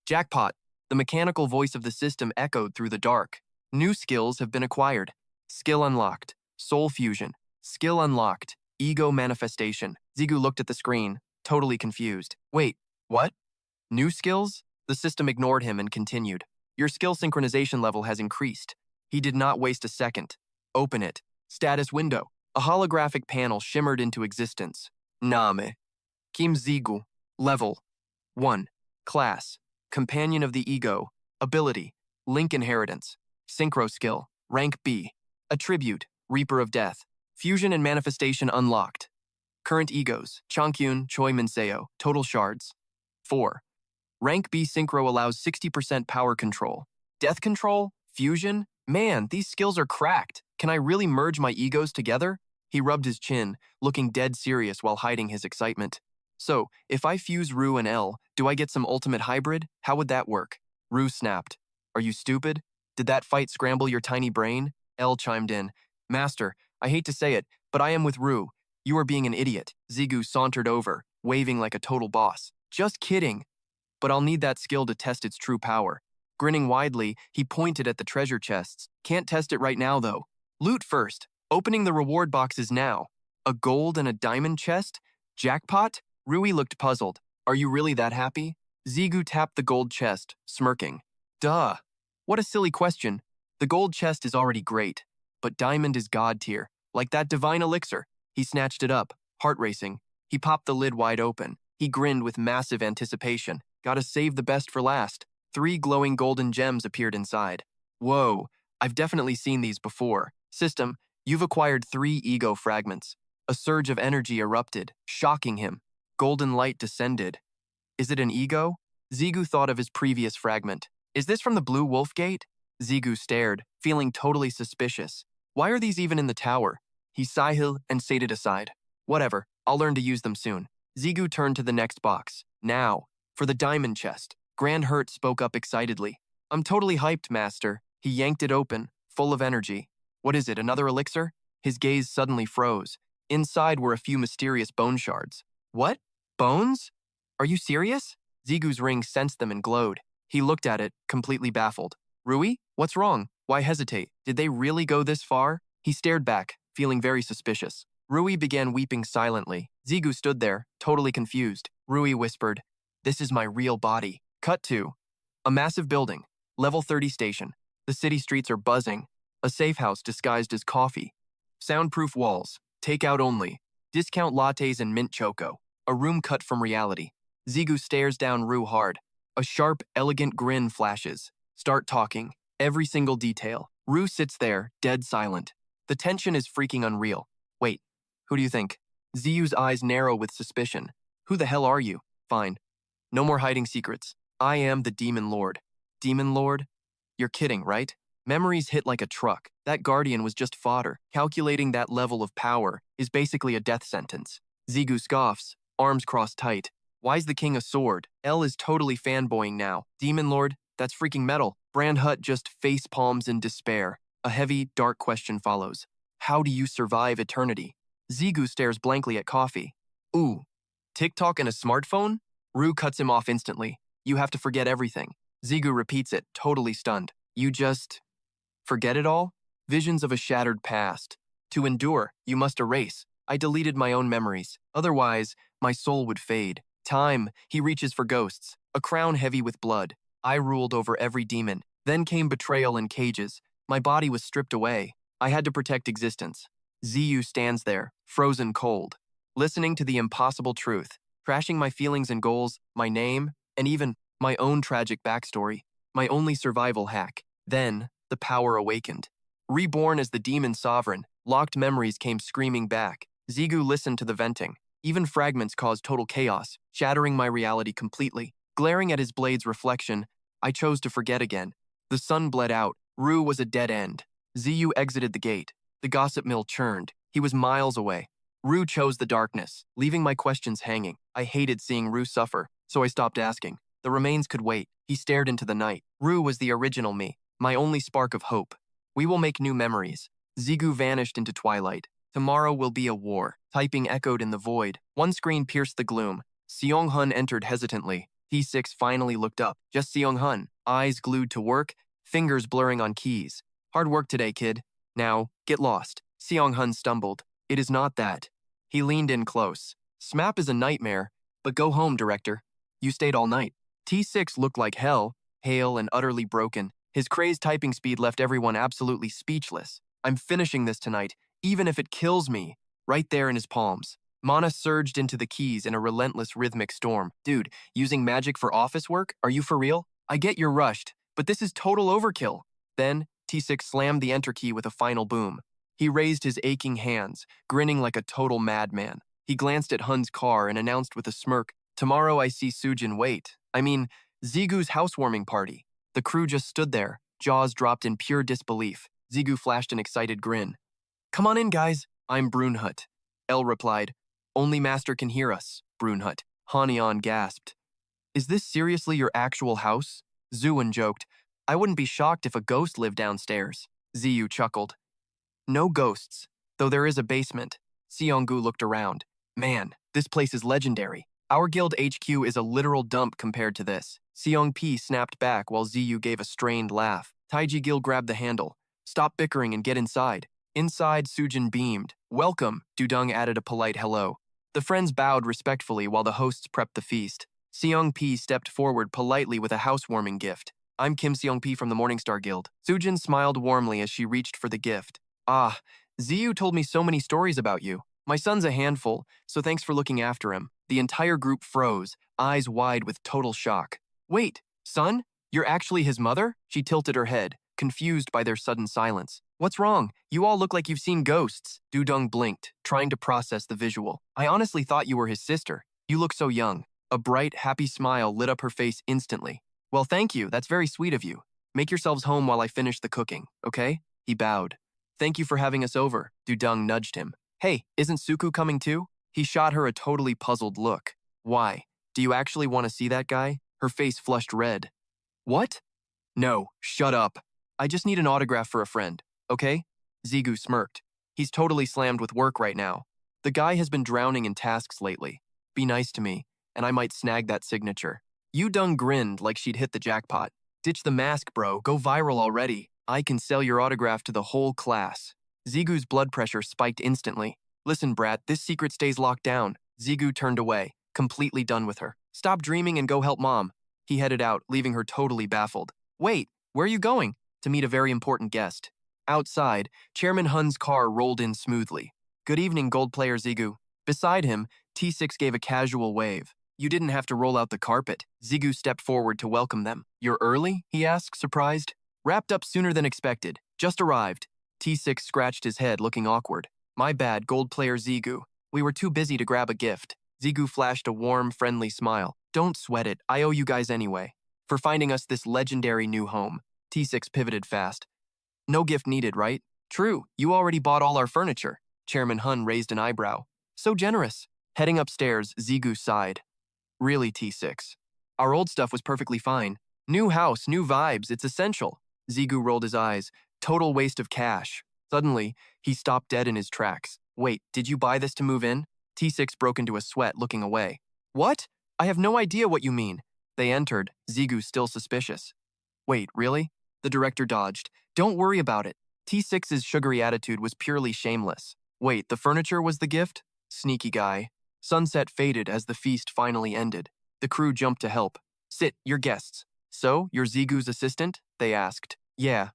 Jackpot. The mechanical voice of the system echoed through the dark. New skills have been acquired. Skill unlocked. Soul fusion. Skill unlocked. Ego manifestation. Zigu looked at the screen, totally confused. Wait, what? New skills? The system ignored him and continued. Your skill synchronization level has increased. He did not waste a second. Open it. Status window. A holographic panel shimmered into existence. Name. Kim Zigu. Level. 1. Class. Companion of the Ego. Ability. Link inheritance. Synchro skill. Rank B. Attribute. Reaper of Death. Fusion and manifestation unlocked. Current egos. Changkyun, Choi Minseo. Total shards. 4. Rank B Synchro allows 60% power control. Death control? Fusion? Man, these skills are cracked. Can I really merge my egos together? He rubbed his chin, looking dead serious while hiding his excitement. So, if I fuse Ru and L, do I get some ultimate hybrid? How would that work? Ru snapped. Are you stupid? Did that fight scramble your tiny brain? L chimed in. Master, I hate to say it, but I am with Ru. You are being an idiot. Zigu sauntered over, waving like a total boss. Just kidding. But I'll need that skill to test its true power. Grinning widely, he pointed at the treasure chests. Can't test it right now, though. Loot first. Opening the reward boxes now. A gold and a diamond chest? Jackpot? Rui looked puzzled. Are you really that happy? Zigu tapped the gold chest, smirking. Duh. What a silly question. The gold chest is already great, but diamond is god tier, like that divine elixir. He snatched it up, heart racing. He popped the lid wide open. He grinned with massive anticipation. Gotta save the best for last. 3 glowing golden gems appeared inside. Whoa, I've definitely seen these before. System, you've acquired 3 ego fragments. A surge of energy erupted, shocking him. Golden light descended. Is it an ego? Zigu thought of his previous fragment. Is this from the Blue Wolf Gate? Zigu stared, feeling totally suspicious. Why are these even in the tower? He sighed and set it aside. Whatever, I'll learn to use them soon. Zigu turned to the next box. Now, for the diamond chest. Grand Hurt spoke up excitedly. I'm totally hyped, Master. He yanked it open, full of energy. What is it, another elixir? His gaze suddenly froze. Inside were a few mysterious bone shards. What? Bones? Are you serious? Zigu's ring sensed them and glowed. He looked at it, completely baffled. Rui? What's wrong? Why hesitate? Did they really go this far? He stared back, feeling very suspicious. Rui began weeping silently. Zigu stood there, totally confused. Rui whispered, This is my real body. Cut to a massive building, level 30 station. The city streets are buzzing. A safe house disguised as coffee. Soundproof walls, takeout only. Discount lattes and mint choco. A room cut from reality. Zigu stares down Ru hard. A sharp, elegant grin flashes. Start talking. Every single detail. Ru sits there, dead silent. The tension is freaking unreal. Wait, who do you think? Ziyu's eyes narrow with suspicion. Who the hell are you? Fine. No more hiding secrets. I am the Demon Lord. Demon Lord? You're kidding, right? Memories hit like a truck. That guardian was just fodder. Calculating that level of power is basically a death sentence. Zigu scoffs, arms crossed tight. Why's the king a sword? L is totally fanboying now. Demon Lord, that's freaking metal. Brand Hut just face palms in despair. A heavy, dark question follows. How do you survive eternity? Zigu stares blankly at coffee. Ooh, TikTok and a smartphone? Ru cuts him off instantly. You have to forget everything. Zigu repeats it, totally stunned. You just forget it all? Visions of a shattered past. To endure, you must erase. I deleted my own memories. Otherwise, my soul would fade. Time, he reaches for ghosts. A crown heavy with blood. I ruled over every demon. Then came betrayal and cages. My body was stripped away. I had to protect existence. Ziyu stands there, frozen cold, listening to the impossible truth, trashing my feelings and goals, my name, and even my own tragic backstory, my only survival hack. Then, the power awakened. Reborn as the demon sovereign, locked memories came screaming back. Zigu listened to the venting. Even fragments caused total chaos, shattering my reality completely. Glaring at his blade's reflection, I chose to forget again. The sun bled out. Ru was a dead end. Ziyu exited the gate. The gossip mill churned. He was miles away. Ru chose the darkness, leaving my questions hanging. I hated seeing Ru suffer, so I stopped asking. The remains could wait. He stared into the night. Ru was the original me, my only spark of hope. We will make new memories. Zigu vanished into twilight. Tomorrow will be a war. Typing echoed in the void. One screen pierced the gloom. Seong-hun entered hesitantly. T6 finally looked up. Just Seong-hun, eyes glued to work, fingers blurring on keys. Hard work today, kid. Now, get lost. Seong-hun stumbled. It is not that. He leaned in close. SMAP is a nightmare, but go home, director. You stayed all night. T6 looked like hell, pale and utterly broken. His crazed typing speed left everyone absolutely speechless. I'm finishing this tonight, even if it kills me. Right there in his palms. Mana surged into the keys in a relentless rhythmic storm. Dude, using magic for office work? Are you for real? I get you're rushed, but this is total overkill. Then, T6 slammed the enter key with a final boom. He raised his aching hands, grinning like a total madman. He glanced at Hun's car and announced with a smirk, Tomorrow I see Sujin wait. I mean, Zigu's housewarming party. The crew just stood there, jaws dropped in pure disbelief. Zigu flashed an excited grin. Come on in, guys. I'm Brunhut. El replied. Only Master can hear us, Brunhut. Hanian gasped. Is this seriously your actual house? Zuan joked. I wouldn't be shocked if a ghost lived downstairs. Ziyu chuckled. No ghosts, though there is a basement. Seonggu looked around. Man, this place is legendary. Our guild HQ is a literal dump compared to this. Seongpi snapped back while Ziyu gave a strained laugh. Taiji Gil grabbed the handle. Stop bickering and get inside. Inside, Sujin beamed. Welcome, Dudung added a polite hello. The friends bowed respectfully while the hosts prepped the feast. Seongpi stepped forward politely with a housewarming gift. I'm Kim Seongpi from the Morningstar Guild. Sujin smiled warmly as she reached for the gift. Ah, Ziyu told me so many stories about you. My son's a handful, so thanks for looking after him. The entire group froze, eyes wide with total shock. Wait, son? You're actually his mother? She tilted her head, confused by their sudden silence. What's wrong? You all look like you've seen ghosts. Dudung blinked, trying to process the visual. I honestly thought you were his sister. You look so young. A bright, happy smile lit up her face instantly. Well, thank you. That's very sweet of you. Make yourselves home while I finish the cooking, okay? He bowed. Thank you for having us over. Dudung nudged him. Hey, isn't Suku coming too? He shot her a totally puzzled look. Why? Do you actually want to see that guy? Her face flushed red. What? No, shut up. I just need an autograph for a friend, okay? Zigu smirked. He's totally slammed with work right now. The guy has been drowning in tasks lately. Be nice to me, and I might snag that signature. Yudung grinned like she'd hit the jackpot. Ditch the mask, bro. Go viral already. I can sell your autograph to the whole class. Zigu's blood pressure spiked instantly. Listen, brat, this secret stays locked down. Zigu turned away, completely done with her. Stop dreaming and go help mom. He headed out, leaving her totally baffled. Wait, where are you going? To meet a very important guest. Outside, Chairman Hun's car rolled in smoothly. Good evening, gold player Zigu. Beside him, T6 gave a casual wave. You didn't have to roll out the carpet. Zigu stepped forward to welcome them. You're early? He asked, surprised. Wrapped up sooner than expected. Just arrived. T6 scratched his head, looking awkward. My bad, gold player Zigu. We were too busy to grab a gift. Zigu flashed a warm, friendly smile. Don't sweat it. I owe you guys anyway. For finding us this legendary new home. T6 pivoted fast. No gift needed, right? True, you already bought all our furniture. Chairman Hun raised an eyebrow. So generous. Heading upstairs, Zigu sighed. Really, T6. Our old stuff was perfectly fine. New house, new vibes, it's essential. Zigu rolled his eyes. Total waste of cash. Suddenly, he stopped dead in his tracks. Wait, did you buy this to move in? T6 broke into a sweat, looking away. What? I have no idea what you mean. They entered, Zigu still suspicious. Wait, really? The director dodged. Don't worry about it. T6's sugary attitude was purely shameless. Wait, the furniture was the gift? Sneaky guy. Sunset faded as the feast finally ended. The crew jumped to help. Sit, your guests. So, you're Zigu's assistant? They asked. Yeah,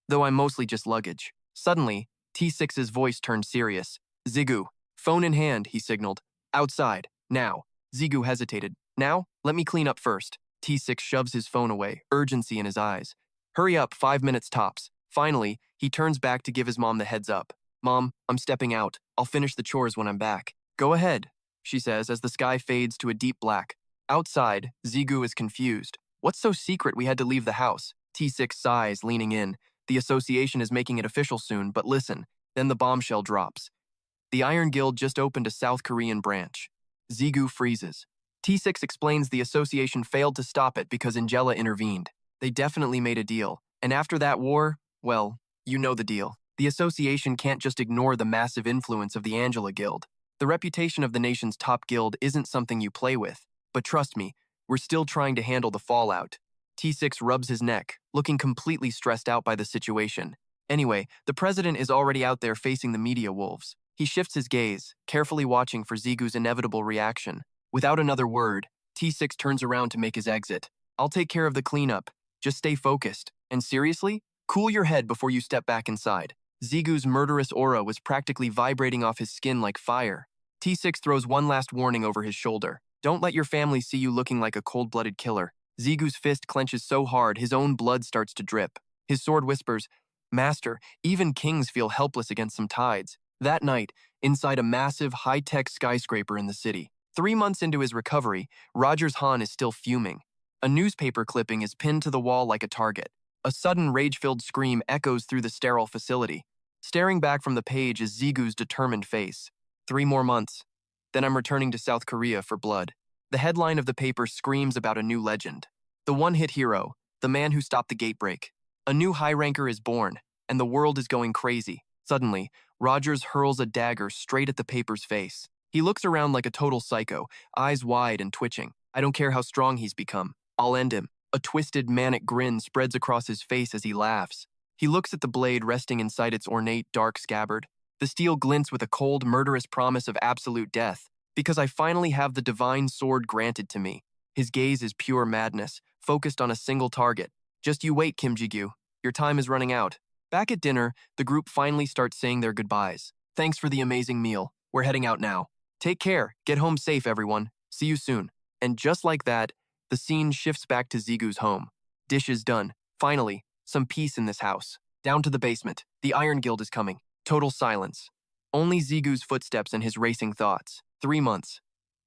though I'm mostly just luggage. Suddenly, T6's voice turned serious. Zigu, phone in hand, he signaled. Outside, now. Zigu hesitated. Now, let me clean up first. T6 shoves his phone away, urgency in his eyes. Hurry up, 5 minutes tops. Finally, he turns back to give his mom the heads up. Mom, I'm stepping out. I'll finish the chores when I'm back. Go ahead, she says as the sky fades to a deep black. Outside, Zigu is confused. What's so secret we had to leave the house? T6 sighs, leaning in. The association is making it official soon, but listen, then the bombshell drops. The Iron Guild just opened a South Korean branch. Zigu freezes. T6 explains the association failed to stop it because Angela intervened. They definitely made a deal. And after that war, well, you know the deal. The association can't just ignore the massive influence of the Angela Guild. The reputation of the nation's top guild isn't something you play with. But trust me, we're still trying to handle the fallout. T6 rubs his neck, looking completely stressed out by the situation. Anyway, the president is already out there facing the media wolves. He shifts his gaze, carefully watching for Zigu's inevitable reaction. Without another word, T6 turns around to make his exit. I'll take care of the cleanup. Just stay focused. And seriously, cool your head before you step back inside. Zigu's murderous aura was practically vibrating off his skin like fire. T6 throws one last warning over his shoulder. Don't let your family see you looking like a cold-blooded killer. Zigu's fist clenches so hard his own blood starts to drip. His sword whispers, Master, even kings feel helpless against some tides. That night, inside a massive, high-tech skyscraper in the city. 3 months into his recovery, Rogers Han is still fuming. A newspaper clipping is pinned to the wall like a target. A sudden rage-filled scream echoes through the sterile facility. Staring back from the page is Zigu's determined face. 3 more months. Then I'm returning to South Korea for blood. The headline of the paper screams about a new legend. The one-hit hero, the man who stopped the gatebreak. A new high-ranker is born, and the world is going crazy. Suddenly, Rogers hurls a dagger straight at the paper's face. He looks around like a total psycho, eyes wide and twitching. I don't care how strong he's become. I'll end him. A twisted, manic grin spreads across his face as he laughs. He looks at the blade resting inside its ornate, dark scabbard. The steel glints with a cold, murderous promise of absolute death. Because I finally have the divine sword granted to me. His gaze is pure madness, focused on a single target. Just you wait, Kim Ji-gyu. Your time is running out. Back at dinner, the group finally starts saying their goodbyes. Thanks for the amazing meal. We're heading out now. Take care. Get home safe, everyone. See you soon. And just like that, the scene shifts back to Zigu's home. Dishes done. Finally, some peace in this house. Down to the basement. The Iron Guild is coming. Total silence. Only Zigu's footsteps and his racing thoughts. 3 months.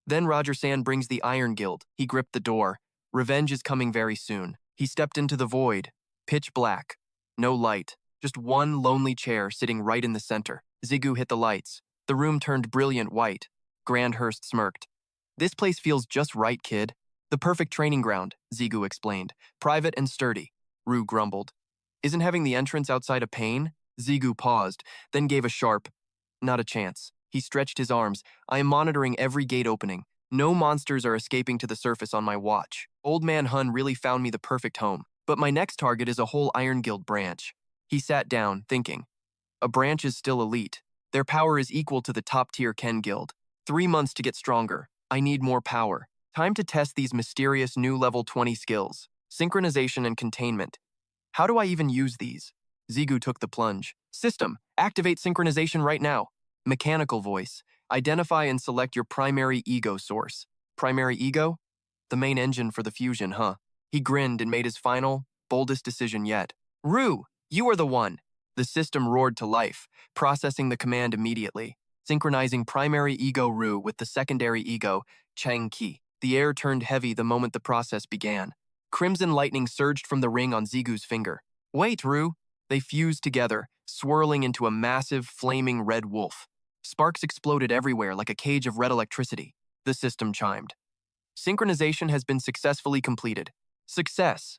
Then Roger-san brings the Iron Guild. He gripped the door. Revenge is coming very soon. He stepped into the void. Pitch black. No light. Just one lonely chair sitting right in the center. Zigu hit the lights. The room turned brilliant white. Grandhurst smirked. This place feels just right, kid. The perfect training ground, Zigu explained. Private and sturdy. Rue grumbled. Isn't having the entrance outside a pain? Zigu paused, then gave a sharp, not a chance. He stretched his arms. I am monitoring every gate opening. No monsters are escaping to the surface on my watch. Old Man Hun really found me the perfect home. But my next target is a whole Iron Guild branch. He sat down, thinking. A branch is still elite. Their power is equal to the top-tier Ken Guild. 3 months to get stronger. I need more power. Time to test these mysterious new level 20 skills. Synchronization and containment. How do I even use these? Zigu took the plunge. System, activate synchronization right now. Mechanical voice. Identify and select your primary ego source. Primary ego? The main engine for the fusion, huh? He grinned and made his final, boldest decision yet. Rue, you are the one. The system roared to life, processing the command immediately, synchronizing primary ego Rue with the secondary ego, Chang Qi. The air turned heavy the moment the process began. Crimson lightning surged from the ring on Zigu's finger. Wait, Rue. They fused together, swirling into a massive, flaming red wolf. Sparks exploded everywhere like a cage of red electricity. The system chimed. Synchronization has been successfully completed. Success.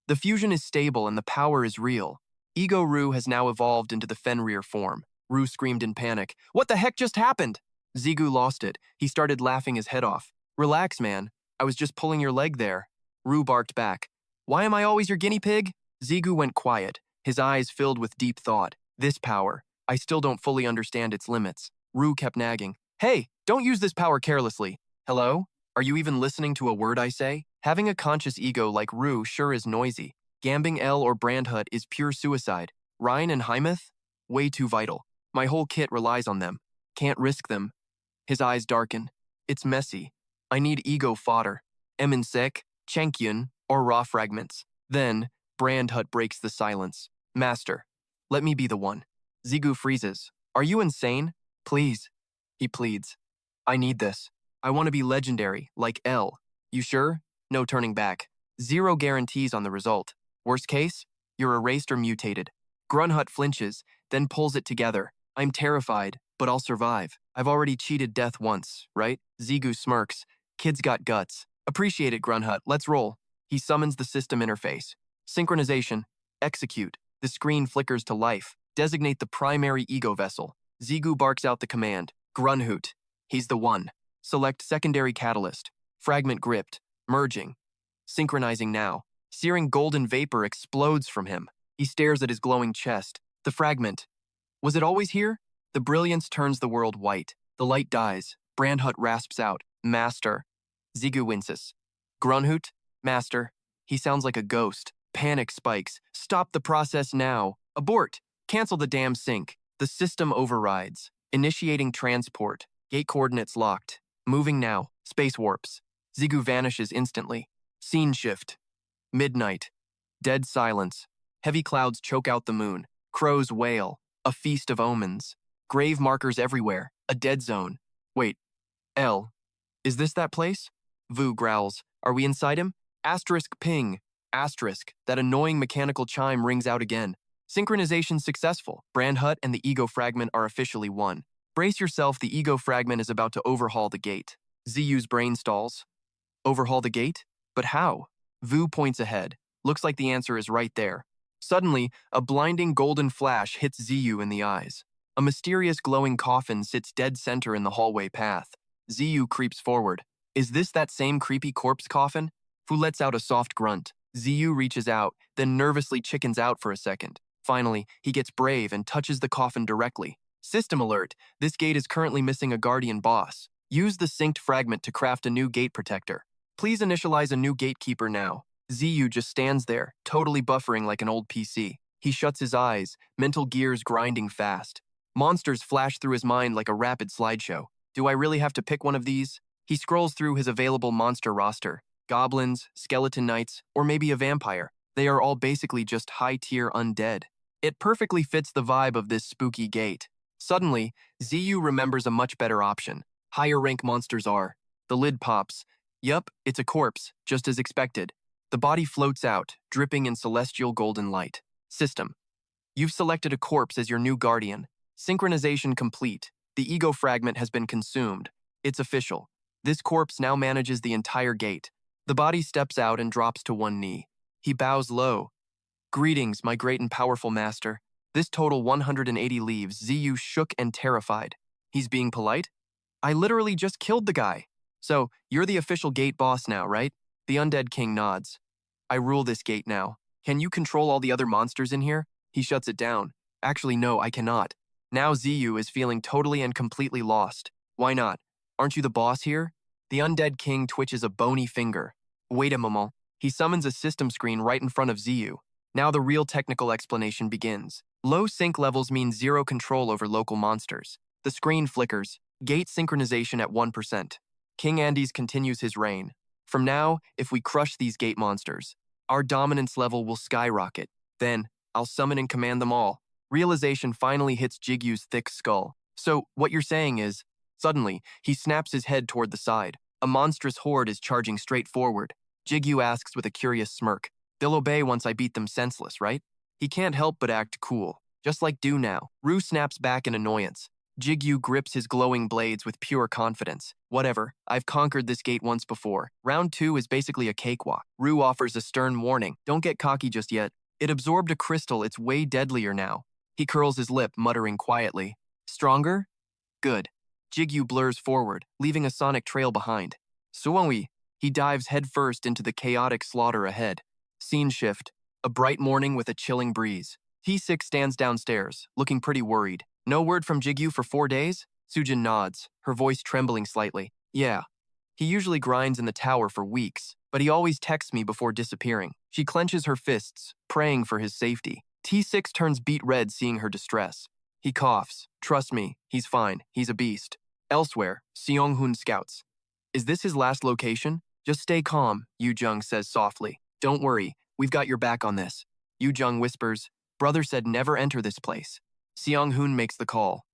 The fusion is stable and the power is real. Ego Rue has now evolved into the Fenrir form. Rue screamed in panic. What the heck just happened? Zigu lost it. He started laughing his head off. Relax, man. I was just pulling your leg there. Rue barked back. Why am I always your guinea pig? Zigu went quiet, his eyes filled with deep thought. This power, I still don't fully understand its limits. Rue kept nagging. Hey, don't use this power carelessly. Hello? Are you even listening to a word I say? Having a conscious ego like Rue sure is noisy. Gambing L or Brandhut is pure suicide. Ryan and Hymuth? Way too vital. My whole kit relies on them. Can't risk them. His eyes darken. It's messy. I need ego fodder. Eminsek, Chenkyun, or raw fragments. Then, Brandhut breaks the silence. Master, let me be the one. Zigu freezes. Are you insane? Please. He pleads. I need this. I want to be legendary, like L. You sure? No turning back. 0 guarantees on the result. Worst case, you're erased or mutated. Grunhut flinches, then pulls it together. I'm terrified, but I'll survive. I've already cheated death once, right? Zigu smirks. Kid's got guts. Appreciate it, Grunhut. Let's roll. He summons the system interface. Synchronization. Execute. The screen flickers to life. Designate the primary ego vessel. Zigu barks out the command. Grunhut. He's the one. Select secondary catalyst. Fragment gripped. Merging. Synchronizing now. Searing golden vapor explodes from him. He stares at his glowing chest. The fragment. Was it always here? The brilliance turns the world white. The light dies. Brandhut rasps out. Master. Zigu winces. Grunhut? Master. He sounds like a ghost. Panic spikes. Stop the process now. Abort. Cancel the damn sync. The system overrides. Initiating transport. Gate coordinates locked. Moving now. Space warps. Zigu vanishes instantly. Scene shift. Midnight. Dead silence. Heavy clouds choke out the moon. Crows wail. A feast of omens. Grave markers everywhere. A dead zone. Wait. L. Is this that place? Vu growls. Are we inside him? Asterisk ping. Asterisk. That annoying mechanical chime rings out again. Synchronization successful. Brandhut and the ego fragment are officially one. Brace yourself, the ego fragment is about to overhaul the gate. ZU's brain stalls. Overhaul the gate? But how? Vu points ahead. Looks like the answer is right there. Suddenly, a blinding golden flash hits ZU in the eyes. A mysterious glowing coffin sits dead center in the hallway path. ZU creeps forward. Is this that same creepy corpse coffin? Fu lets out a soft grunt. ZU reaches out, then nervously chickens out for a second. Finally, he gets brave and touches the coffin directly. System alert, this gate is currently missing a guardian boss. Use the synced fragment to craft a new gate protector. Please initialize a new gatekeeper now. ZU just stands there, totally buffering like an old PC. He shuts his eyes, mental gears grinding fast. Monsters flash through his mind like a rapid slideshow. Do I really have to pick one of these? He scrolls through his available monster roster. Goblins, skeleton knights, or maybe a vampire. They are all basically just high-tier undead. It perfectly fits the vibe of this spooky gate. Suddenly, ZU remembers a much better option. Higher rank monsters are. The lid pops. Yup, it's a corpse, just as expected. The body floats out, dripping in celestial golden light. System. You've selected a corpse as your new guardian. Synchronization complete. The ego fragment has been consumed. It's official. This corpse now manages the entire gate. The body steps out and drops to one knee. He bows low. Greetings, my great and powerful master. This total 180 leaves. ZU shook and terrified. He's being polite? I literally just killed the guy. So, you're the official gate boss now, right? The undead king nods. I rule this gate now. Can you control all the other monsters in here? He shuts it down. Actually, no, I cannot. Now ZU is feeling totally and completely lost. Why not? Aren't you the boss here? The undead king twitches a bony finger. Wait a moment. He summons a system screen right in front of ZU. Now the real technical explanation begins. Low sync levels mean zero control over local monsters. The screen flickers. Gate synchronization at 1%. King Andes continues his reign. From now, if we crush these gate monsters, our dominance level will skyrocket. Then, I'll summon and command them all. Realization finally hits Jigyu's thick skull. So, what you're saying is, suddenly, he snaps his head toward the side. A monstrous horde is charging straight forward. Jigyu asks with a curious smirk, they'll obey once I beat them senseless, right? He can't help but act cool, just like do now. Ru snaps back in annoyance. Jigyu grips his glowing blades with pure confidence. Whatever, I've conquered this gate once before. Round 2 is basically a cakewalk. Ru offers a stern warning. Don't get cocky just yet. It absorbed a crystal, it's way deadlier now. He curls his lip, muttering quietly. Stronger? Good. Jigyu blurs forward, leaving a sonic trail behind. Suonwi. He dives headfirst into the chaotic slaughter ahead. Scene shift. A bright morning with a chilling breeze. T6 stands downstairs, looking pretty worried. No word from Jigyu for 4 days? Sujin nods, her voice trembling slightly. Yeah. He usually grinds in the tower for weeks, but he always texts me before disappearing. She clenches her fists, praying for his safety. T6 turns beet red seeing her distress. He coughs. Trust me, he's fine. He's a beast. Elsewhere, Seonghun scouts. Is this his last location? Just stay calm, Yu Jung says softly. Don't worry, we've got your back on this. Yu Jung whispers, brother said never enter this place. Seonghun makes the call.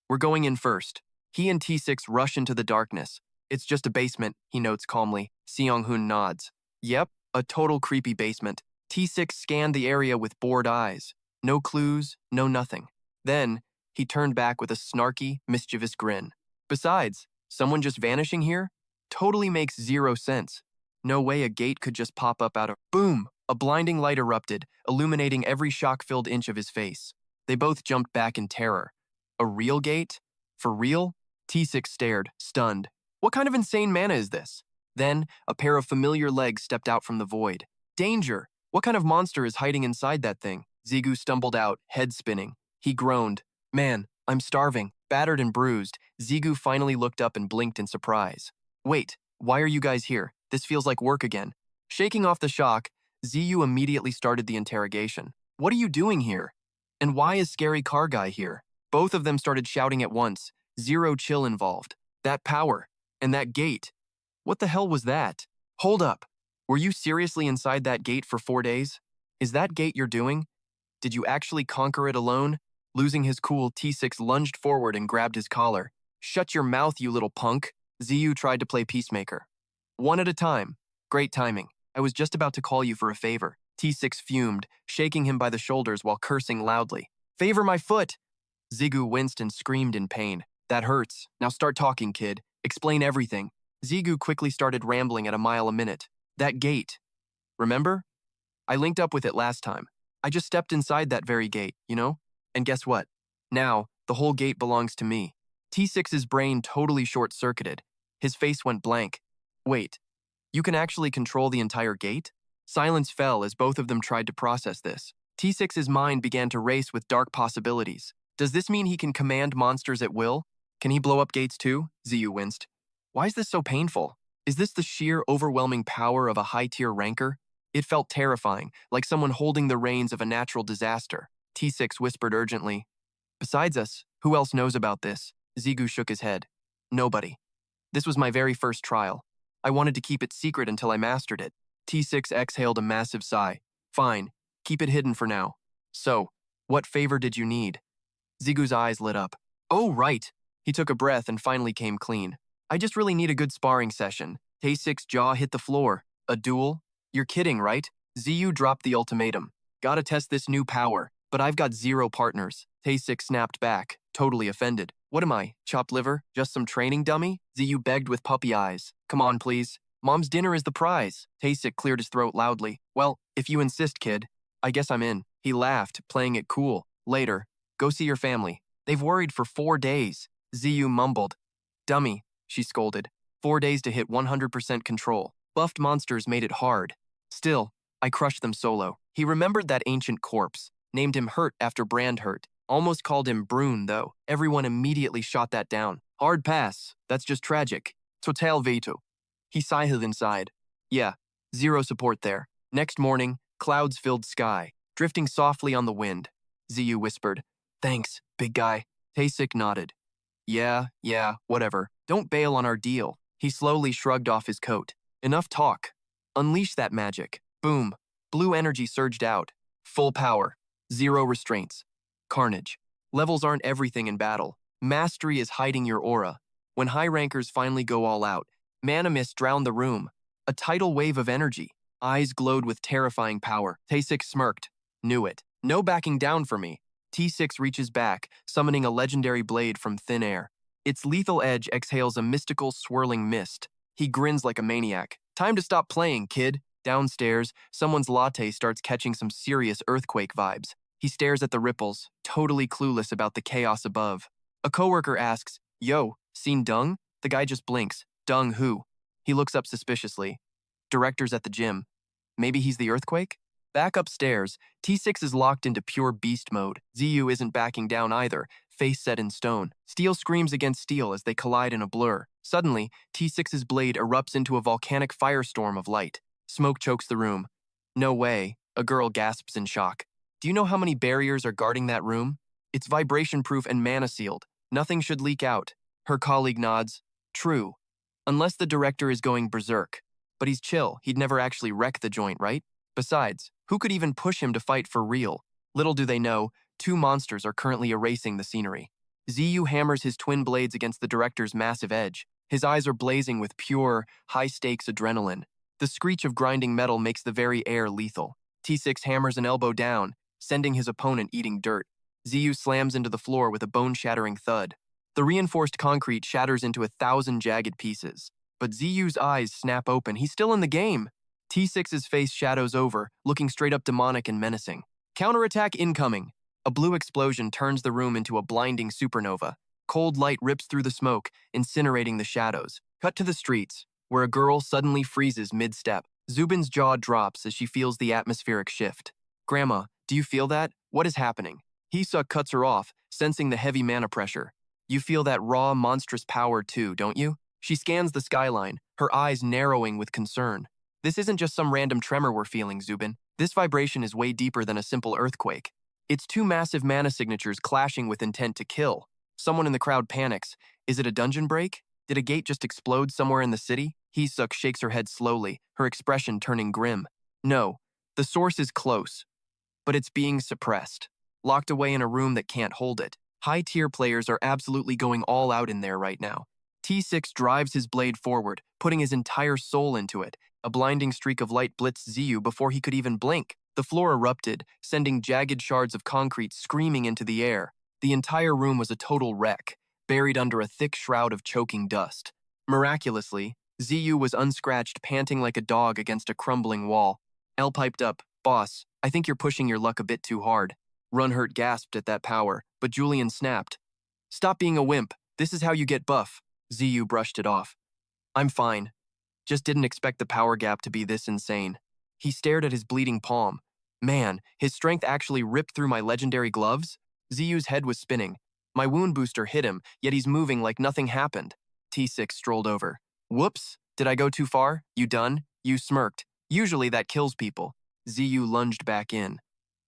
We're going in first. He and T6 rush into the darkness. It's just a basement, he notes calmly. Seonghun nods. Yep, a total creepy basement. T6 scanned the area with bored eyes. No clues, no nothing. Then, he turned back with a snarky, mischievous grin. Besides, someone just vanishing here? Totally makes zero sense. No way a gate could just pop up out of— Boom! A blinding light erupted, illuminating every shock-filled inch of his face. They both jumped back in terror. A real gate? For real? T6 stared, stunned. What kind of insane mana is this? Then, a pair of familiar legs stepped out from the void. Danger! What kind of monster is hiding inside that thing? Zigu stumbled out, head spinning. He groaned. Man, I'm starving. Battered and bruised, Zigu finally looked up and blinked in surprise. Wait, why are you guys here? This feels like work again. Shaking off the shock, Ziyu immediately started the interrogation. What are you doing here? And why is Scary Car Guy here? Both of them started shouting at once. Zero chill involved. That power. And that gate. What the hell was that? Hold up. Were you seriously inside that gate for 4 days? Is that gate you're doing? Did you actually conquer it alone? Losing his cool, T6 lunged forward and grabbed his collar. Shut your mouth, you little punk. Ziyu tried to play peacemaker. One at a time. Great timing. I was just about to call you for a favor. T6 fumed, shaking him by the shoulders while cursing loudly. Favor my foot! Zigu winced and screamed in pain. That hurts. Now start talking, kid. Explain everything. Zigu quickly started rambling at a mile a minute. That gate. Remember? I linked up with it last time. I just stepped inside that very gate, you know? And guess what? Now, the whole gate belongs to me. T6's brain totally short-circuited. His face went blank. Wait, you can actually control the entire gate? Silence fell as both of them tried to process this. T6's mind began to race with dark possibilities. Does this mean he can command monsters at will? Can he blow up gates too? Ziyu winced. Why is this so painful? Is this the sheer, overwhelming power of a high-tier ranker? It felt terrifying, like someone holding the reins of a natural disaster. T6 whispered urgently. Besides us, who else knows about this? Zigu shook his head. Nobody. This was my very first trial. I wanted to keep it secret until I mastered it. T6 exhaled a massive sigh. Fine, keep it hidden for now. So, what favor did you need? Zigu's eyes lit up. Oh, right. He took a breath and finally came clean. I just really need a good sparring session. T6's jaw hit the floor. A duel? You're kidding, right? Ziyu dropped the ultimatum. Gotta test this new power, but I've got 0 partners. T6 snapped back, totally offended. What am I, chopped liver? Just some training dummy? Ziyu begged with puppy eyes. Come on, please. Mom's dinner is the prize. T6 cleared his throat loudly. Well, if you insist, kid, I guess I'm in. He laughed, playing it cool. Later, go see your family. They've worried for 4 days. Ziyu mumbled. Dummy, she scolded. 4 days to hit 100% control. Buffed monsters made it hard. Still, I crushed them solo. He remembered that ancient corpse, named him Hurt after Brand Hurt. Almost called him Brune, though. Everyone immediately shot that down. Hard pass. That's just tragic. Total veto. He sighed inside. Yeah, 0 support there. Next morning, clouds filled sky, drifting softly on the wind. Ziyu whispered, Thanks, big guy. Taesik nodded. Yeah, whatever. Don't bail on our deal. He slowly shrugged off his coat. Enough talk. Unleash that magic. Boom. Blue energy surged out. Full power. 0 restraints. Carnage. Levels aren't everything in battle. Mastery is hiding your aura. When high rankers finally go all out, mana mist drowned the room. A tidal wave of energy. Eyes glowed with terrifying power. T6 smirked. Knew it. No backing down for me. T6 reaches back, summoning a legendary blade from thin air. Its lethal edge exhales a mystical, swirling mist. He grins like a maniac. Time to stop playing, kid. Downstairs, someone's latte starts catching some serious earthquake vibes. He stares at the ripples, totally clueless about the chaos above. A coworker asks, Yo, seen Dung? The guy just blinks. Dung who? He looks up suspiciously. Director's at the gym. Maybe he's the earthquake? Back upstairs, T6 is locked into pure beast mode. Ziyu isn't backing down either, face set in stone. Steel screams against steel as they collide in a blur. Suddenly, T6's blade erupts into a volcanic firestorm of light. Smoke chokes the room. No way, a girl gasps in shock. Do you know how many barriers are guarding that room? It's vibration-proof and mana-sealed. Nothing should leak out. Her colleague nods. True. Unless the director is going berserk. But he's chill, he'd never actually wreck the joint, right? Besides, who could even push him to fight for real? Little do they know, 2 monsters are currently erasing the scenery. Ziyu hammers his twin blades against the director's massive edge. His eyes are blazing with pure, high-stakes adrenaline. The screech of grinding metal makes the very air lethal. T6 hammers an elbow down, sending his opponent eating dirt. Ziyu slams into the floor with a bone-shattering thud. The reinforced concrete shatters into 1,000 jagged pieces. But Ziyu's eyes snap open. He's still in the game. T6's face shadows over, looking straight up demonic and menacing. Counterattack incoming. A blue explosion turns the room into a blinding supernova. Cold light rips through the smoke, incinerating the shadows. Cut to the streets, where a girl suddenly freezes mid-step. Zubin's jaw drops as she feels the atmospheric shift. Grandma, do you feel that? What is happening? Hisuk cuts her off, sensing the heavy mana pressure. You feel that raw, monstrous power too, don't you? She scans the skyline, her eyes narrowing with concern. This isn't just some random tremor we're feeling, Zubin. This vibration is way deeper than a simple earthquake. It's 2 massive mana signatures clashing with intent to kill. Someone in the crowd panics. Is it a dungeon break? Did a gate just explode somewhere in the city? Hisuk shakes her head slowly, her expression turning grim. No, the source is close, but it's being suppressed. Locked away in a room that can't hold it. High-tier players are absolutely going all out in there right now. T6 drives his blade forward, putting his entire soul into it, A blinding streak of light blitzed Ziyu before he could even blink. The floor erupted, sending jagged shards of concrete screaming into the air. The entire room was a total wreck, buried under a thick shroud of choking dust. Miraculously, Ziyu was unscratched, panting like a dog against a crumbling wall. Elle piped up, "Boss, I think you're pushing your luck a bit too hard." Runhurt gasped at that power, but Julian snapped. "Stop being a wimp. This is how you get buff." Ziyu brushed it off. "I'm fine. Just didn't expect the power gap to be this insane." He stared at his bleeding palm. Man, his strength actually ripped through my legendary gloves? Ziyu's head was spinning. My wound booster hit him, yet he's moving like nothing happened. T6 strolled over. "Whoops, did I go too far? You done?" You smirked. "Usually that kills people." Ziyu lunged back in.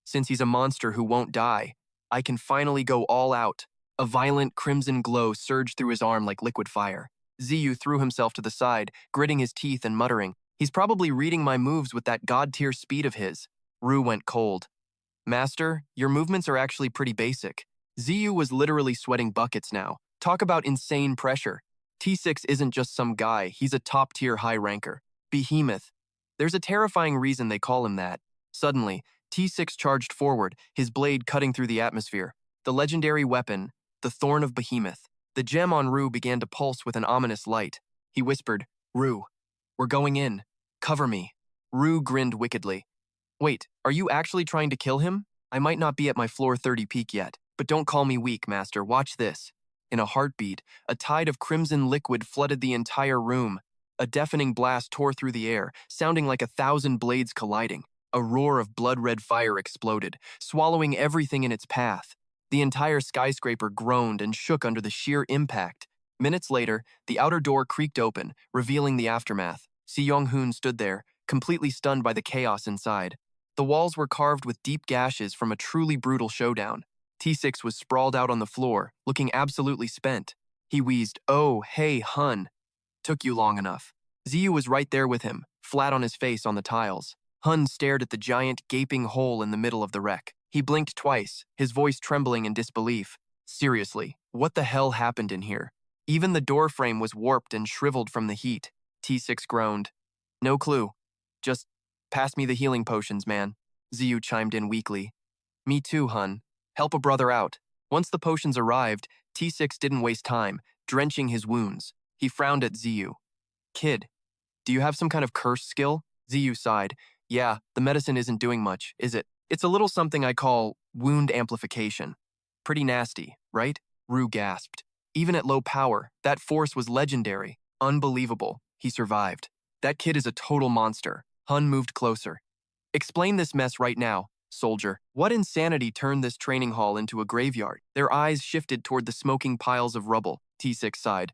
"Since he's a monster who won't die, I can finally go all out." A violent crimson glow surged through his arm like liquid fire. Ziyu threw himself to the side, gritting his teeth and muttering, "He's probably reading my moves with that god-tier speed of his." Ru went cold. "Master, your movements are actually pretty basic." Ziyu was literally sweating buckets now. Talk about insane pressure. T6 isn't just some guy, he's a top-tier high ranker. Behemoth. There's a terrifying reason they call him that. Suddenly, T6 charged forward, his blade cutting through the atmosphere. The legendary weapon, the Thorn of Behemoth. The gem on Ru began to pulse with an ominous light. He whispered, "Ru, we're going in. Cover me." Ru grinned wickedly. "Wait, are you actually trying to kill him? I might not be at my floor 30 peak yet, but don't call me weak, Master. Watch this." In a heartbeat, a tide of crimson liquid flooded the entire room. A deafening blast tore through the air, sounding like 1,000 blades colliding. A roar of blood-red fire exploded, swallowing everything in its path. The entire skyscraper groaned and shook under the sheer impact. Minutes later, the outer door creaked open, revealing the aftermath. Si Yong-hoon stood there, completely stunned by the chaos inside. The walls were carved with deep gashes from a truly brutal showdown. T6 was sprawled out on the floor, looking absolutely spent. He wheezed, "Oh, hey, hun. Took you long enough." Ziyu was right there with him, flat on his face on the tiles. Hun stared at the giant, gaping hole in the middle of the wreck. He blinked twice, his voice trembling in disbelief. "Seriously, what the hell happened in here?" Even the door frame was warped and shriveled from the heat. T6 groaned. "No clue. Just pass me the healing potions, man." Ziyu chimed in weakly. "Me too, hun. Help a brother out." Once the potions arrived, T6 didn't waste time, drenching his wounds. He frowned at Ziyu. "Kid, do you have some kind of curse skill?" Ziyu sighed. "Yeah, the medicine isn't doing much, is it? It's a little something I call wound amplification. Pretty nasty, right?" Ru gasped. "Even at low power, that force was legendary. Unbelievable. He survived. That kid is a total monster." Hun moved closer. "Explain this mess right now, soldier. What insanity turned this training hall into a graveyard?" Their eyes shifted toward the smoking piles of rubble. T6 sighed.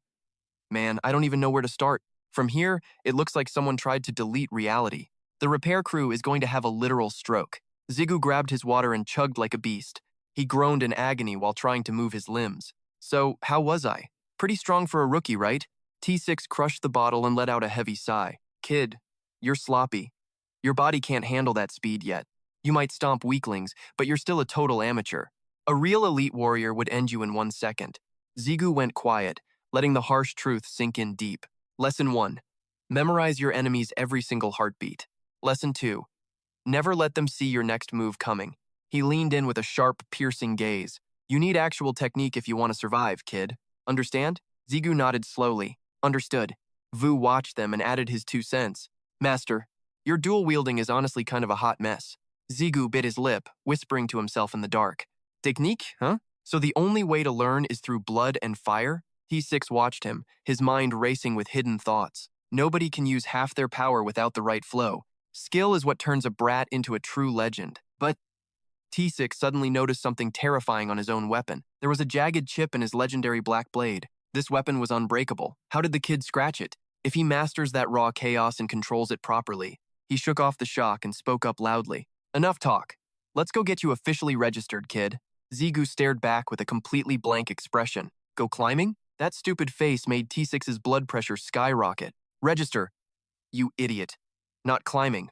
"Man, I don't even know where to start. From here, it looks like someone tried to delete reality. The repair crew is going to have a literal stroke." Zigu grabbed his water and chugged like a beast. He groaned in agony while trying to move his limbs. "So, how was I? Pretty strong for a rookie, right?" T6 crushed the bottle and let out a heavy sigh. "Kid, you're sloppy. Your body can't handle that speed yet. You might stomp weaklings, but you're still a total amateur. A real elite warrior would end you in 1 second." Zigu went quiet, letting the harsh truth sink in deep. Lesson 1. Memorize your enemy's every single heartbeat. Lesson 2. Never let them see your next move coming. He leaned in with a sharp, piercing gaze. "You need actual technique if you want to survive, kid. Understand?" Zigu nodded slowly. "Understood." Vu watched them and added his 2 cents. "Master, your dual wielding is honestly kind of a hot mess." Zigu bit his lip, whispering to himself in the dark. "Technique, huh? So the only way to learn is through blood and fire?" T6 watched him, his mind racing with hidden thoughts. Nobody can use half their power without the right flow. Skill is what turns a brat into a true legend. But T6 suddenly noticed something terrifying on his own weapon. There was a jagged chip in his legendary black blade. This weapon was unbreakable. How did the kid scratch it? If he masters that raw chaos and controls it properly. He shook off the shock and spoke up loudly. "Enough talk. Let's go get you officially registered, kid." Zigu stared back with a completely blank expression. "Go climbing?" That stupid face made T6's blood pressure skyrocket. "Register. You idiot. Not climbing.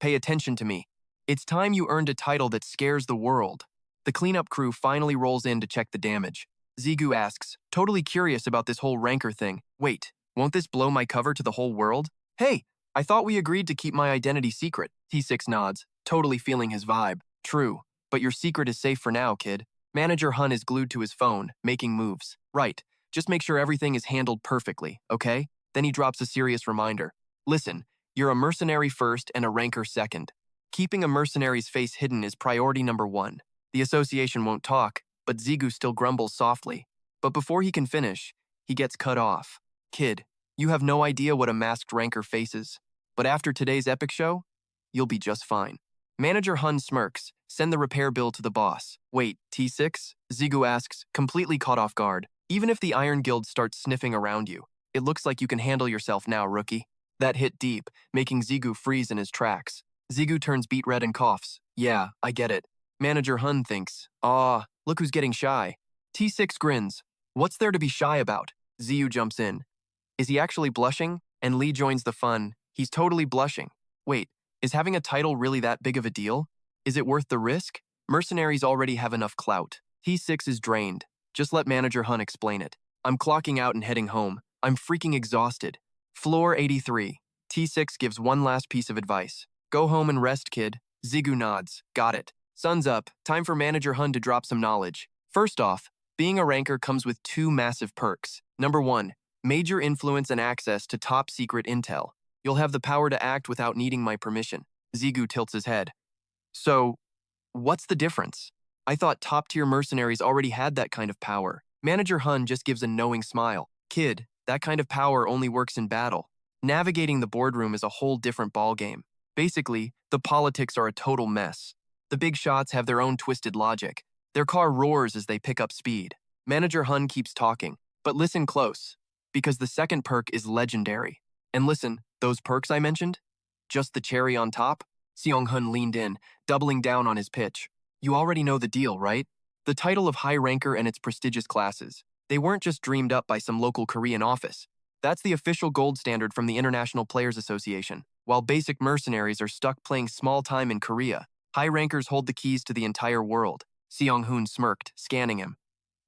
Pay attention to me. It's time you earned a title that scares the world." The cleanup crew finally rolls in to check the damage. Zigu asks, totally curious about this whole ranker thing. "Wait, won't this blow my cover to the whole world?" "Hey, I thought we agreed to keep my identity secret. T6 nods, totally feeling his vibe. True, but your secret is safe for now, kid. Manager Hun is glued to his phone, making moves. Right, just make sure everything is handled perfectly, okay? Then he drops a serious reminder. Listen, you're a mercenary first and a ranker second. Keeping a mercenary's face hidden is priority number 1. The association won't talk, but Zigu still grumbles softly. But before he can finish, he gets cut off. Kid, you have no idea what a masked ranker faces. But after today's epic show, you'll be just fine. Manager Hun smirks. Send the repair bill to the boss. Wait, T6? Zigu asks, completely caught off guard. Even if the Iron Guild starts sniffing around you, it looks like you can handle yourself now, rookie. That hit deep, making Zigu freeze in his tracks. Zigu turns beet red and coughs. Yeah, I get it. Manager Hun thinks, look who's getting shy. T6 grins. What's there to be shy about? Ziyu jumps in. Is he actually blushing? And Lee joins the fun. He's totally blushing. Wait, is having a title really that big of a deal? Is it worth the risk? Mercenaries already have enough clout. T6 is drained. Just let Manager Hun explain it. I'm clocking out and heading home. I'm freaking exhausted. Floor 83. T6 gives one last piece of advice. Go home and rest, kid. Zigu nods. Got it. Sun's up. Time for Manager Hun to drop some knowledge. First off, being a ranker comes with 2 massive perks. Number 1, major influence and access to top-secret intel. You'll have the power to act without needing my permission. Zigu tilts his head. So, what's the difference? I thought top-tier mercenaries already had that kind of power. Manager Hun just gives a knowing smile. Kid, that kind of power only works in battle. Navigating the boardroom is a whole different ballgame. Basically, the politics are a total mess. The big shots have their own twisted logic. Their car roars as they pick up speed. Manager Hun keeps talking, but listen close, because the second perk is legendary. And listen, those perks I mentioned? Just the cherry on top? Seong Hun leaned in, doubling down on his pitch. You already know the deal, right? The title of high ranker and its prestigious classes. They weren't just dreamed up by some local Korean office. That's the official gold standard from the International Players Association. While basic mercenaries are stuck playing small time in Korea, high rankers hold the keys to the entire world. Seong-hoon smirked, scanning him.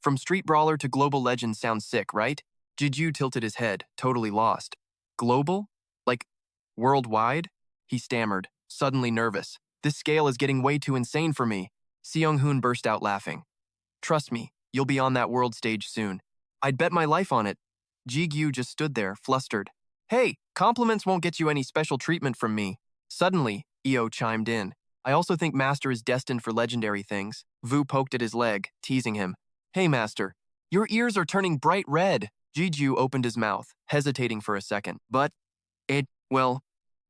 From street brawler to global legend sounds sick, right? Jiju tilted his head, totally lost. Global? Like, worldwide? He stammered, suddenly nervous. This scale is getting way too insane for me. Seong-hoon burst out laughing. Trust me, you'll be on that world stage soon. I'd bet my life on it. Ji-gyu just stood there, flustered. Hey, compliments won't get you any special treatment from me. Suddenly, Eo chimed in. I also think Master is destined for legendary things. Vu poked at his leg, teasing him. Hey, Master, your ears are turning bright red. Ji-gyu opened his mouth, hesitating for a second. But, well,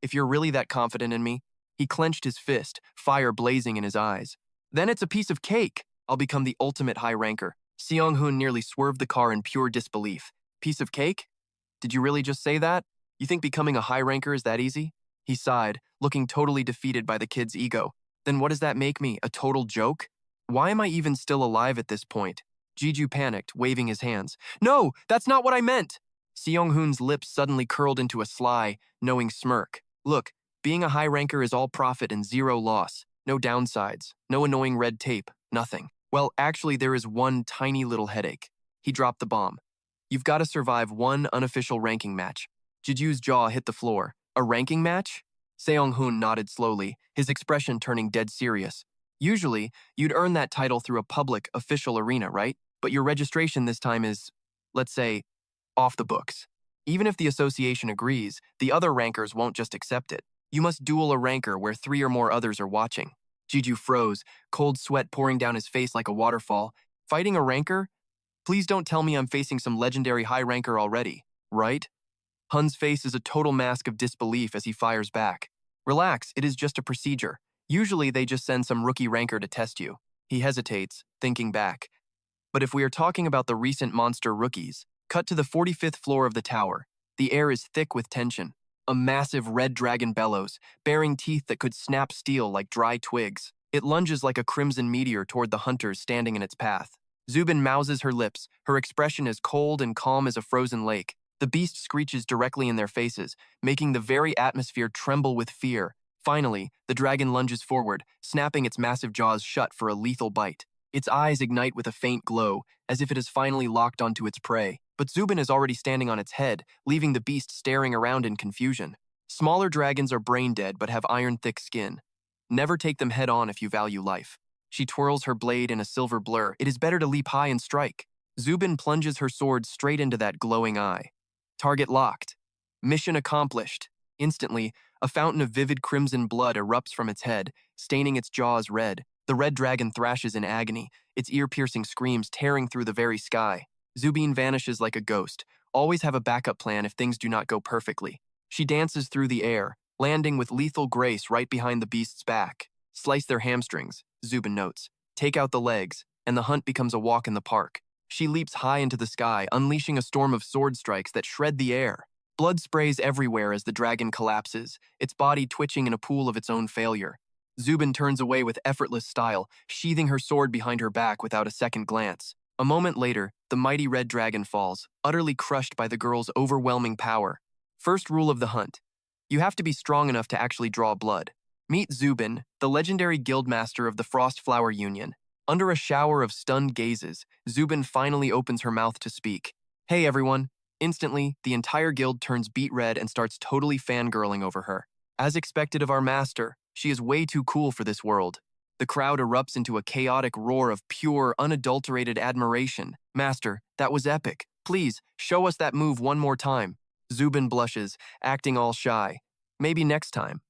if you're really that confident in me, he clenched his fist, fire blazing in his eyes. Then it's a piece of cake. I'll become the ultimate high ranker. Seong-hoon nearly swerved the car in pure disbelief. Piece of cake? Did you really just say that? You think becoming a high ranker is that easy? He sighed, looking totally defeated by the kid's ego. Then what does that make me, a total joke? Why am I even still alive at this point? Jiju panicked, waving his hands. No, that's not what I meant! Seong-hoon's lips suddenly curled into a sly, knowing smirk. Look, being a high ranker is all profit and zero loss. No downsides, no annoying red tape, nothing. Well, actually there is one tiny little headache. He dropped the bomb. You've got to survive one unofficial ranking match. Jiju's jaw hit the floor. A ranking match? Seong-hoon nodded slowly, his expression turning dead serious. Usually, you'd earn that title through a public, official arena, right? But your registration this time is, let's say, off the books. Even if the association agrees, the other rankers won't just accept it. You must duel a ranker where 3 or more others are watching. Jiju froze, cold sweat pouring down his face like a waterfall. Fighting a ranker? Please don't tell me I'm facing some legendary high ranker already, right? Hun's face is a total mask of disbelief as he fires back. Relax, it is just a procedure. Usually they just send some rookie ranker to test you. He hesitates, thinking back. But if we are talking about the recent monster rookies, cut to the 45th floor of the tower. The air is thick with tension. A massive red dragon bellows, bearing teeth that could snap steel like dry twigs. It lunges like a crimson meteor toward the hunters standing in its path. Zubin mouses her lips, her expression as cold and calm as a frozen lake. The beast screeches directly in their faces, making the very atmosphere tremble with fear. Finally, the dragon lunges forward, snapping its massive jaws shut for a lethal bite. Its eyes ignite with a faint glow, as if it has finally locked onto its prey. But Zubin is already standing on its head, leaving the beast staring around in confusion. Smaller dragons are brain-dead but have iron-thick skin. Never take them head-on if you value life. She twirls her blade in a silver blur. It is better to leap high and strike. Zubin plunges her sword straight into that glowing eye. Target locked. Mission accomplished. Instantly, a fountain of vivid crimson blood erupts from its head, staining its jaws red. The red dragon thrashes in agony, its ear-piercing screams tearing through the very sky. Zubin vanishes like a ghost. Always have a backup plan if things do not go perfectly. She dances through the air, landing with lethal grace right behind the beast's back. Slice their hamstrings, Zubin notes. Take out the legs, and the hunt becomes a walk in the park. She leaps high into the sky, unleashing a storm of sword strikes that shred the air. Blood sprays everywhere as the dragon collapses, its body twitching in a pool of its own failure. Zubin turns away with effortless style, sheathing her sword behind her back without a second glance. A moment later, the mighty red dragon falls, utterly crushed by the girl's overwhelming power. First rule of the hunt. You have to be strong enough to actually draw blood. Meet Zubin, the legendary guildmaster of the Frostflower Union. Under a shower of stunned gazes, Zubin finally opens her mouth to speak. Hey everyone. Instantly, the entire guild turns beet red and starts totally fangirling over her. As expected of our master, she is way too cool for this world. The crowd erupts into a chaotic roar of pure, unadulterated admiration. Master, that was epic. Please, show us that move one more time. Zubin blushes, acting all shy. Maybe next time.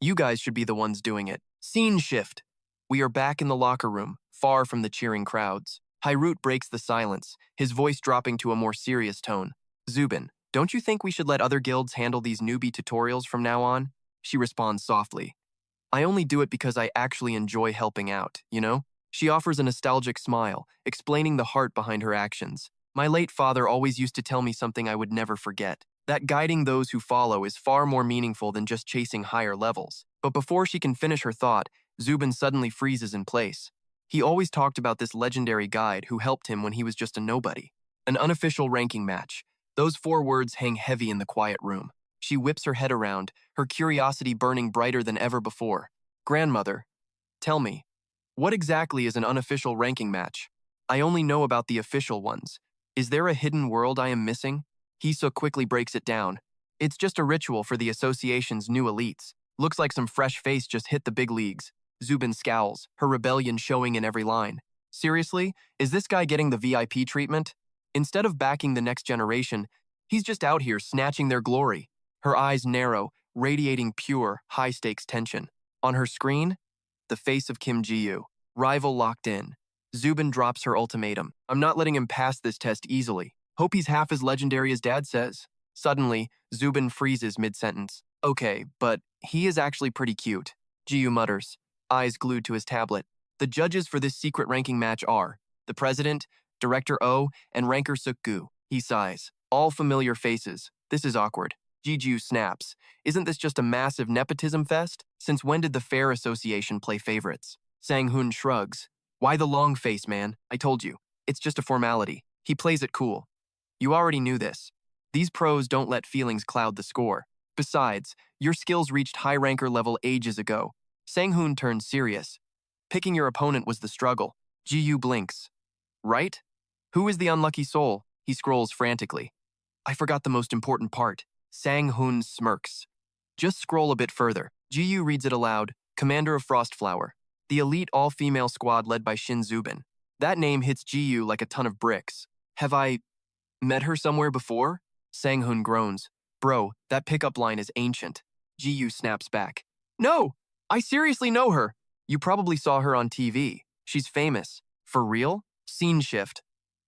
You guys should be the ones doing it. Scene shift. We are back in the locker room, far from the cheering crowds. Hyrule breaks the silence, his voice dropping to a more serious tone. Zubin, don't you think we should let other guilds handle these newbie tutorials from now on? She responds softly. I only do it because I actually enjoy helping out, you know? She offers a nostalgic smile, explaining the heart behind her actions. My late father always used to tell me something I would never forget, that guiding those who follow is far more meaningful than just chasing higher levels. But before she can finish her thought, Zubin suddenly freezes in place. He always talked about this legendary guide who helped him when he was just a nobody. An unofficial ranking match. Those 4 words hang heavy in the quiet room. She whips her head around, her curiosity burning brighter than ever before. Grandmother, tell me, what exactly is an unofficial ranking match? I only know about the official ones. Is there a hidden world I am missing? Hiso quickly breaks it down. It's just a ritual for the association's new elites. Looks like some fresh face just hit the big leagues. Zubin scowls, her rebellion showing in every line. Seriously? Is this guy getting the VIP treatment? Instead of backing the next generation, he's just out here snatching their glory. Her eyes narrow, radiating pure, high-stakes tension. On her screen, the face of Kim Ji-yu, rival locked in. Zubin drops her ultimatum. I'm not letting him pass this test easily. Hope he's half as legendary as Dad says. Suddenly, Zubin freezes mid-sentence. Okay, but he is actually pretty cute. Ji-yu mutters, eyes glued to his tablet. The judges for this secret ranking match are the President, Director O, and Ranker Suk-gu. He sighs. All familiar faces. This is awkward. Ji-ju snaps. Isn't this just a massive nepotism fest? Since when did the Fair Association play favorites? Sang-hun shrugs. Why the long face, man? I told you. It's just a formality. He plays it cool. You already knew this. These pros don't let feelings cloud the score. Besides, your skills reached high ranker level ages ago. Sang-hun turns serious. Picking your opponent was the struggle. Ji-yu blinks. Right? Who is the unlucky soul? He scrolls frantically. I forgot the most important part. Sang-hun smirks. Just scroll a bit further. Ji-yu reads it aloud. Commander of Frostflower. The elite all-female squad led by Shin Zubin. That name hits Ji-yu like a ton of bricks. Have I met her somewhere before? Sang-hun groans. Bro, that pickup line is ancient. Ji-yu snaps back. No! I seriously know her. You probably saw her on TV. She's famous. For real? Scene shift.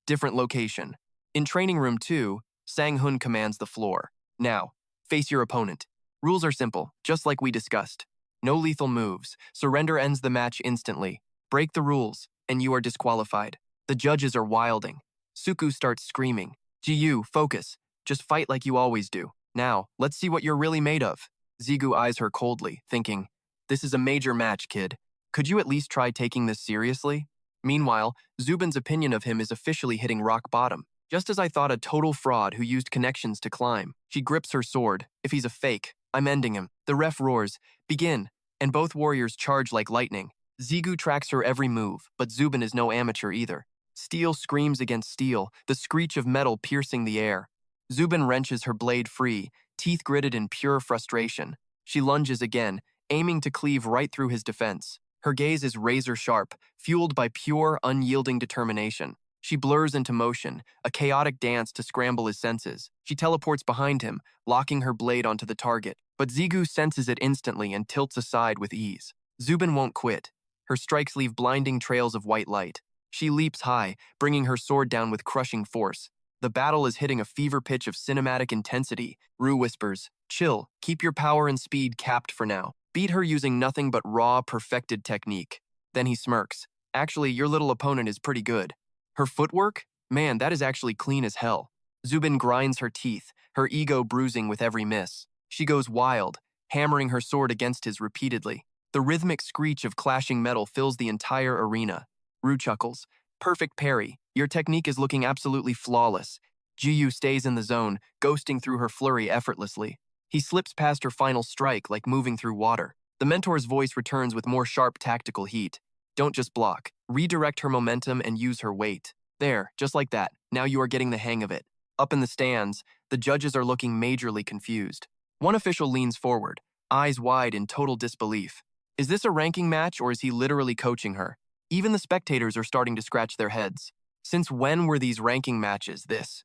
Different location. In training room 2, Sang-hun commands the floor. Now, face your opponent. Rules are simple, just like we discussed. No lethal moves. Surrender ends the match instantly. Break the rules, and you are disqualified. The judges are wilding. Suku starts screaming. Ji-yu, focus. Just fight like you always do. Now, let's see what you're really made of. Zigu eyes her coldly, thinking, this is a major match, kid. Could you at least try taking this seriously? Meanwhile, Zubin's opinion of him is officially hitting rock bottom. Just as I thought a total fraud who used connections to climb. She grips her sword. If he's a fake, I'm ending him. The ref roars, begin, and both warriors charge like lightning. Zigu tracks her every move, but Zubin is no amateur either. Steel screams against steel, the screech of metal piercing the air. Zubin wrenches her blade free, teeth gritted in pure frustration. She lunges again, aiming to cleave right through his defense. Her gaze is razor-sharp, fueled by pure, unyielding determination. She blurs into motion, a chaotic dance to scramble his senses. She teleports behind him, locking her blade onto the target. But Zigu senses it instantly and tilts aside with ease. Zubin won't quit. Her strikes leave blinding trails of white light. She leaps high, bringing her sword down with crushing force. The battle is hitting a fever pitch of cinematic intensity. Rue whispers, "Chill, keep your power and speed capped for now. Beat her using nothing but raw, perfected technique." Then he smirks. "Actually, your little opponent is pretty good. Her footwork? Man, that is actually clean as hell." Zubin grinds her teeth, her ego bruising with every miss. She goes wild, hammering her sword against his repeatedly. The rhythmic screech of clashing metal fills the entire arena. Rue chuckles. "Perfect parry. Your technique is looking absolutely flawless." Jiyu stays in the zone, ghosting through her flurry effortlessly. He slips past her final strike like moving through water. The mentor's voice returns with more sharp tactical heat. "Don't just block. Redirect her momentum and use her weight. There, just like that. Now you are getting the hang of it." Up in the stands, the judges are looking majorly confused. One official leans forward, eyes wide in total disbelief. Is this a ranking match or is he literally coaching her? Even the spectators are starting to scratch their heads. Since when were these ranking matches this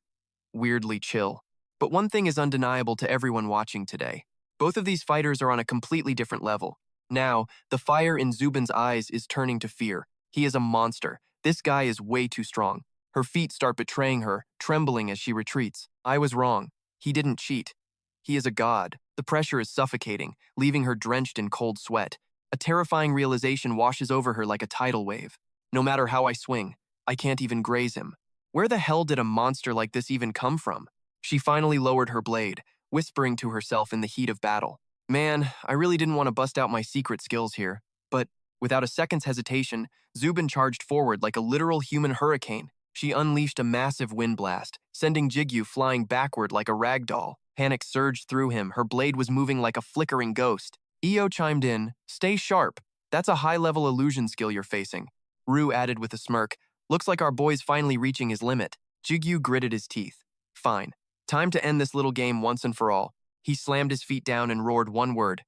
weirdly chill? But one thing is undeniable to everyone watching today. Both of these fighters are on a completely different level. Now, the fire in Zubin's eyes is turning to fear. He is a monster. This guy is way too strong. Her feet start betraying her, trembling as she retreats. I was wrong. He didn't cheat. He is a god. The pressure is suffocating, leaving her drenched in cold sweat. A terrifying realization washes over her like a tidal wave. No matter how I swing, I can't even graze him. Where the hell did a monster like this even come from? She finally lowered her blade, whispering to herself in the heat of battle. Man, I really didn't want to bust out my secret skills here. But, without a second's hesitation, Zubin charged forward like a literal human hurricane. She unleashed a massive wind blast, sending Jigyu flying backward like a rag doll. Panic surged through him, her blade was moving like a flickering ghost. Io chimed in, "Stay sharp. That's a high-level illusion skill you're facing." Rue added with a smirk, "Looks like our boy's finally reaching his limit." Jigyu gritted his teeth. "Fine. Time to end this little game once and for all." He slammed his feet down and roared one word.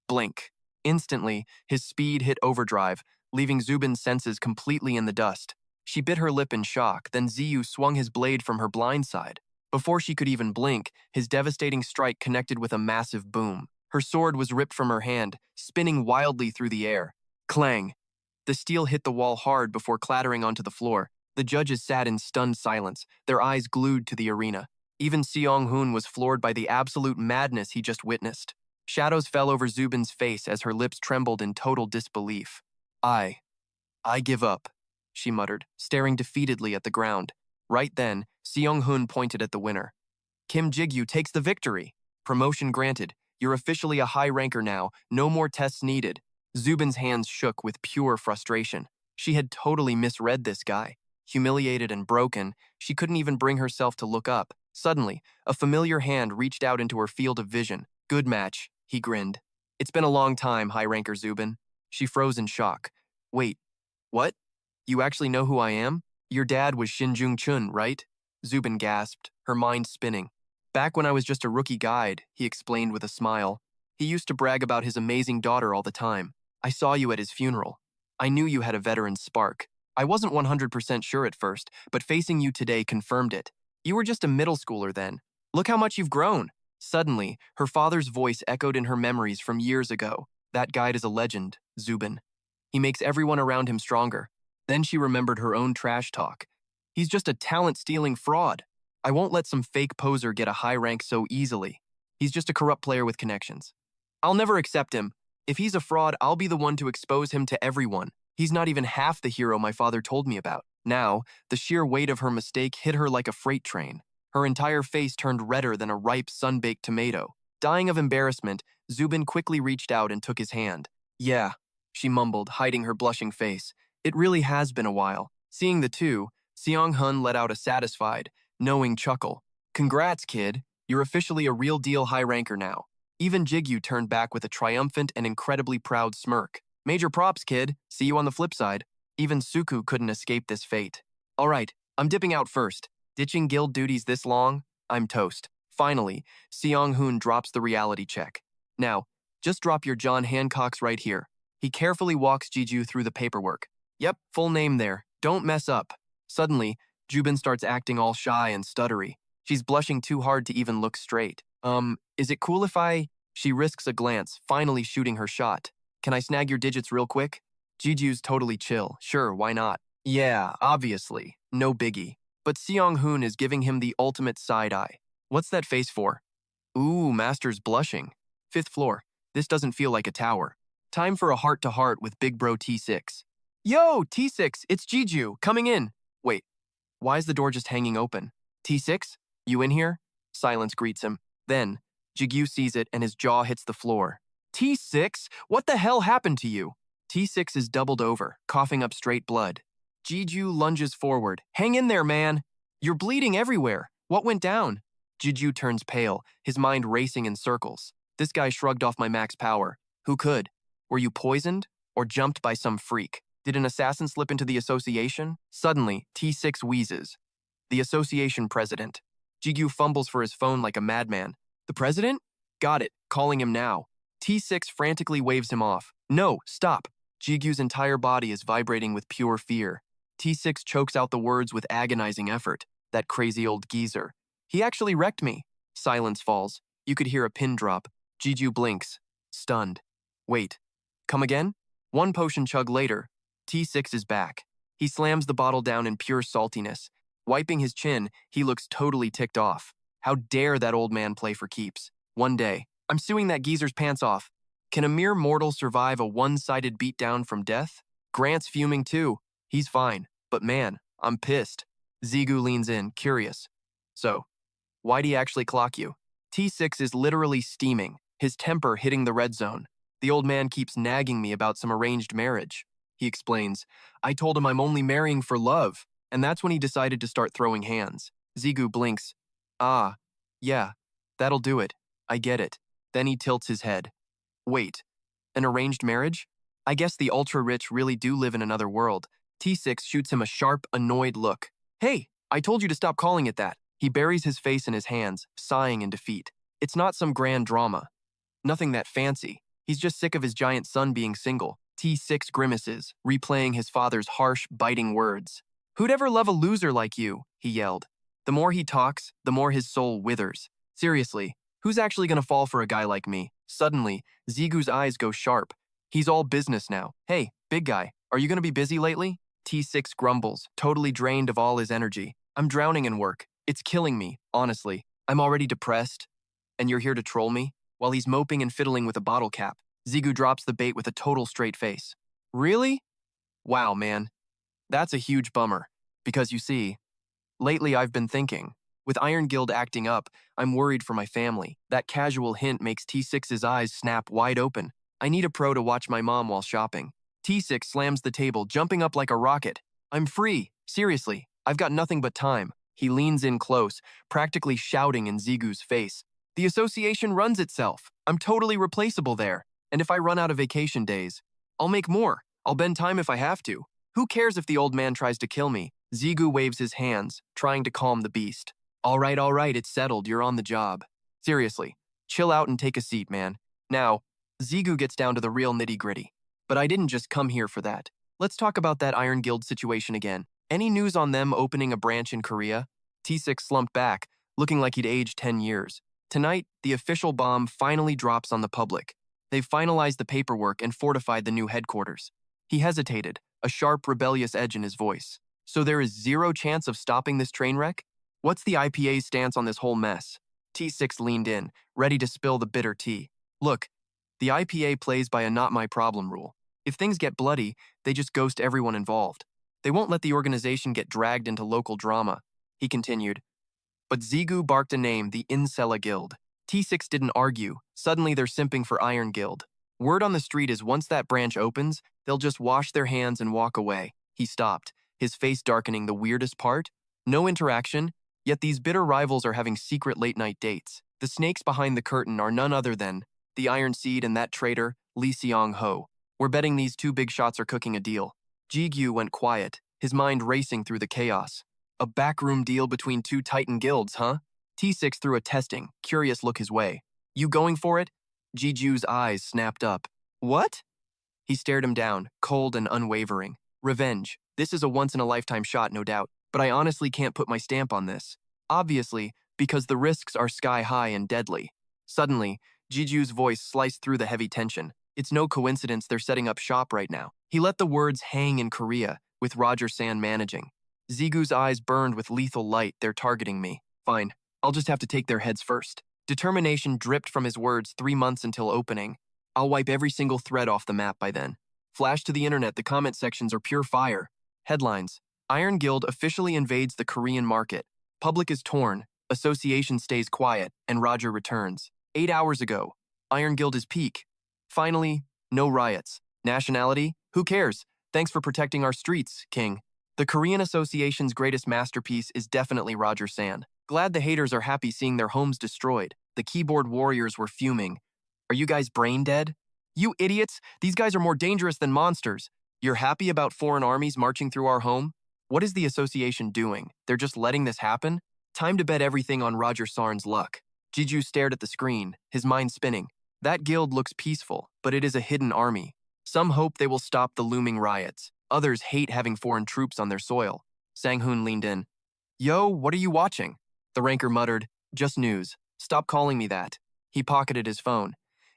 Blink. Instantly, his speed hit overdrive, leaving Zubin's senses completely in the dust. She bit her lip in shock, then Ziyu swung his blade from her blind side. Before she could even blink, his devastating strike connected with a massive boom. Her sword was ripped from her hand, spinning wildly through the air. Clang! The steel hit the wall hard before clattering onto the floor. The judges sat in stunned silence, their eyes glued to the arena. Even Seong-hoon was floored by the absolute madness he just witnessed. Shadows fell over Zubin's face as her lips trembled in total disbelief. I give up," she muttered, staring defeatedly at the ground. Right then, Seong-hoon pointed at the winner. "Kim Jigyu takes the victory. Promotion granted. You're officially a high ranker now. No more tests needed." Zubin's hands shook with pure frustration. She had totally misread this guy. Humiliated and broken, she couldn't even bring herself to look up. Suddenly, a familiar hand reached out into her field of vision. "Good match," he grinned. "It's been a long time, high ranker Zubin." She froze in shock. "Wait, what? You actually know who I am? Your dad was Shin Jung-chun, right?" Zubin gasped, her mind spinning. "Back when I was just a rookie guide," he explained with a smile. "He used to brag about his amazing daughter all the time. I saw you at his funeral. I knew you had a veteran's spark. I wasn't 100% sure at first, but facing you today confirmed it. You were just a middle schooler then. Look how much you've grown." Suddenly, her father's voice echoed in her memories from years ago. "That guide is a legend, Zubin. He makes everyone around him stronger." Then she remembered her own trash talk. "He's just a talent-stealing fraud. I won't let some fake poser get a high rank so easily. He's just a corrupt player with connections. I'll never accept him. If he's a fraud, I'll be the one to expose him to everyone. He's not even half the hero my father told me about." Now, the sheer weight of her mistake hit her like a freight train. Her entire face turned redder than a ripe, sun-baked tomato. Dying of embarrassment, Zubin quickly reached out and took his hand. "Yeah," she mumbled, hiding her blushing face. "It really has been a while." Seeing the two, Seong-hun let out a satisfied, knowing chuckle. "Congrats, kid. You're officially a real-deal high ranker now." Even Jigyu turned back with a triumphant and incredibly proud smirk. "Major props, kid. See you on the flip side." Even Suku couldn't escape this fate. "All right, I'm dipping out first. Ditching guild duties this long? I'm toast. Finally, Seong-hoon drops the reality check. Now, just drop your John Hancocks right here. He carefully walks Jeju through the paperwork. Yep, full name there. Don't mess up. Suddenly, Jubin starts acting all shy and stuttery. She's blushing too hard to even look straight. Is it cool if I... She risks a glance, finally shooting her shot. Can I snag your digits real quick? Jeju's totally chill. Sure, why not? Yeah, obviously. No biggie. But Seong-hoon is giving him the ultimate side eye. What's that face for? Ooh, Master's blushing. 5th floor. This doesn't feel like a tower. Time for a heart-to-heart with Big Bro T6. Yo, T6, it's Jeju, coming in. Wait, why is the door just hanging open? T6, you in here? Silence greets him. Then, Jigyu sees it and his jaw hits the floor. T6, what the hell happened to you? T6 is doubled over, coughing up straight blood. Jeju lunges forward. Hang in there, man. You're bleeding everywhere. What went down? Jeju turns pale, his mind racing in circles. This guy shrugged off my max power. Who could? Were you poisoned? Or jumped by some freak? Did an assassin slip into the association? Suddenly, T6 wheezes. The association president. Jigyu fumbles for his phone like a madman. The president? Got it. Calling him now. T6 frantically waves him off. No, stop. Jigyu's entire body is vibrating with pure fear. T6 chokes out the words with agonizing effort. That crazy old geezer. He actually wrecked me. Silence falls. You could hear a pin drop. Jigyu blinks. Stunned. Wait. Come again? One potion chug later, T6 is back. He slams the bottle down in pure saltiness. Wiping his chin, he looks totally ticked off. How dare that old man play for keeps? One day, I'm suing that geezer's pants off. Can a mere mortal survive a one-sided beatdown from death? Grant's fuming too. He's fine. But man, I'm pissed. Zigu leans in, curious. So, why'd he actually clock you? T6 is literally steaming, his temper hitting the red zone. The old man keeps nagging me about some arranged marriage. He explains, I told him I'm only marrying for love, and that's when he decided to start throwing hands. Zigu blinks. Ah, yeah, that'll do it. I get it. Then he tilts his head. Wait, an arranged marriage? I guess the ultra-rich really do live in another world. T6 shoots him a sharp, annoyed look. Hey, I told you to stop calling it that. He buries his face in his hands, sighing in defeat. It's not some grand drama. Nothing that fancy. He's just sick of his giant son being single. T6 grimaces, replaying his father's harsh, biting words. Who'd ever love a loser like you? He yelled. The more he talks, the more his soul withers. Seriously, who's actually gonna fall for a guy like me? Suddenly, Zigu's eyes go sharp. He's all business now. Hey, big guy, are you gonna be busy lately? T6 grumbles, totally drained of all his energy. I'm drowning in work. It's killing me, honestly. I'm already depressed. And you're here to troll me? While he's moping and fiddling with a bottle cap, Zigu drops the bait with a total straight face. Really? Wow, man. That's a huge bummer. Because you see, lately I've been thinking. With Iron Guild acting up, I'm worried for my family. That casual hint makes T6's eyes snap wide open. I need a pro to watch my mom while shopping. T6 slams the table, jumping up like a rocket. I'm free. Seriously, I've got nothing but time. He leans in close, practically shouting in Zigu's face. The association runs itself. I'm totally replaceable there. And if I run out of vacation days, I'll make more. I'll bend time if I have to. Who cares if the old man tries to kill me? Zigu waves his hands, trying to calm the beast. All right, it's settled. You're on the job. Seriously, chill out and take a seat, man. Now, Zigu gets down to the real nitty-gritty. But I didn't just come here for that. Let's talk about that Iron Guild situation again. Any news on them opening a branch in Korea? T6 slumped back, looking like he'd aged 10 years. Tonight, the official bomb finally drops on the public. They've finalized the paperwork and fortified the new headquarters. He hesitated, a sharp, rebellious edge in his voice. So there is zero chance of stopping this train wreck? What's the IPA's stance on this whole mess? T6 leaned in, ready to spill the bitter tea. Look, the IPA plays by a not-my-problem rule. If things get bloody, they just ghost everyone involved. They won't let the organization get dragged into local drama. He continued. But Zigu barked a name, the Incela Guild. T6 didn't argue. Suddenly they're simping for Iron Guild. Word on the street is once that branch opens, they'll just wash their hands and walk away. He stopped, his face darkening. The weirdest part? No interaction, yet these bitter rivals are having secret late-night dates. The snakes behind the curtain are none other than the Iron Seed and that traitor, Lee Seong-ho. We're betting these two big shots are cooking a deal. Jigyu went quiet, his mind racing through the chaos. A backroom deal between two titan guilds, huh? T6 threw a testing, curious look his way. You going for it? Jiju's eyes snapped up. What? He stared him down, cold and unwavering. Revenge. This is a once-in-a-lifetime shot, no doubt, but I honestly can't put my stamp on this. Obviously, because the risks are sky-high and deadly. Suddenly, Jiju's voice sliced through the heavy tension. It's no coincidence they're setting up shop right now. He let the words hang in Korea, with Roger San managing. Zigu's eyes burned with lethal light. They're targeting me. Fine, I'll just have to take their heads first. Determination dripped from his words. 3 months until opening. I'll wipe every single thread off the map by then. Flash to the internet, the comment sections are pure fire. Headlines. Iron Guild officially invades the Korean market. Public is torn, association stays quiet, and Roger returns. 8 hours ago. Iron Guild is peak. Finally, no riots. Nationality? Who cares? Thanks for protecting our streets, King. The Korean Association's greatest masterpiece is definitely Roger San. Glad the haters are happy seeing their homes destroyed. The keyboard warriors were fuming. Are you guys brain dead? You idiots! These guys are more dangerous than monsters. You're happy about foreign armies marching through our home? What is the association doing? They're just letting this happen? Time to bet everything on Roger Sarn's luck. Jiju stared at the screen, his mind spinning. That guild looks peaceful, but it is a hidden army. Some hope they will stop the looming riots. Others hate having foreign troops on their soil. Sang-hoon leaned in. Yo, what are you watching? The ranker muttered, just news. Stop calling me that. He pocketed his phone.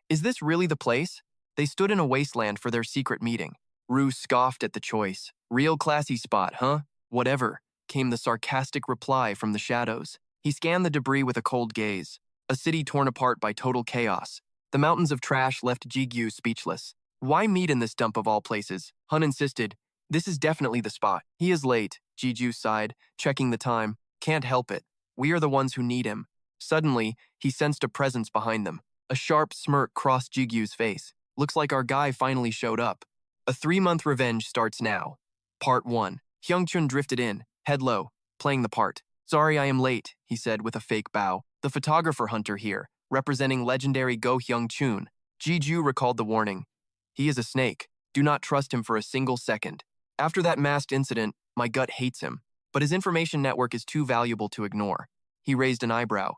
Is this really the place? They stood in a wasteland for their secret meeting. Rue scoffed at the choice. Real classy spot, huh? Whatever, came the sarcastic reply from the shadows. He scanned the debris with a cold gaze. A city torn apart by total chaos. The mountains of trash left Jigyu speechless. Why meet in this dump of all places? Hun insisted. This is definitely the spot. He is late, Jiju sighed, checking the time. Can't help it. We are the ones who need him. Suddenly, he sensed a presence behind them. A sharp smirk crossed Jigyu's face. Looks like our guy finally showed up. A 3-month revenge starts now. Part 1. Hyungchun drifted in, head low, playing the part. Sorry I am late, he said with a fake bow. The photographer hunter here, representing legendary Go Hyungchun. Jiju recalled the warning. He is a snake. Do not trust him for a single second. After that masked incident, my gut hates him. But his information network is too valuable to ignore. He raised an eyebrow.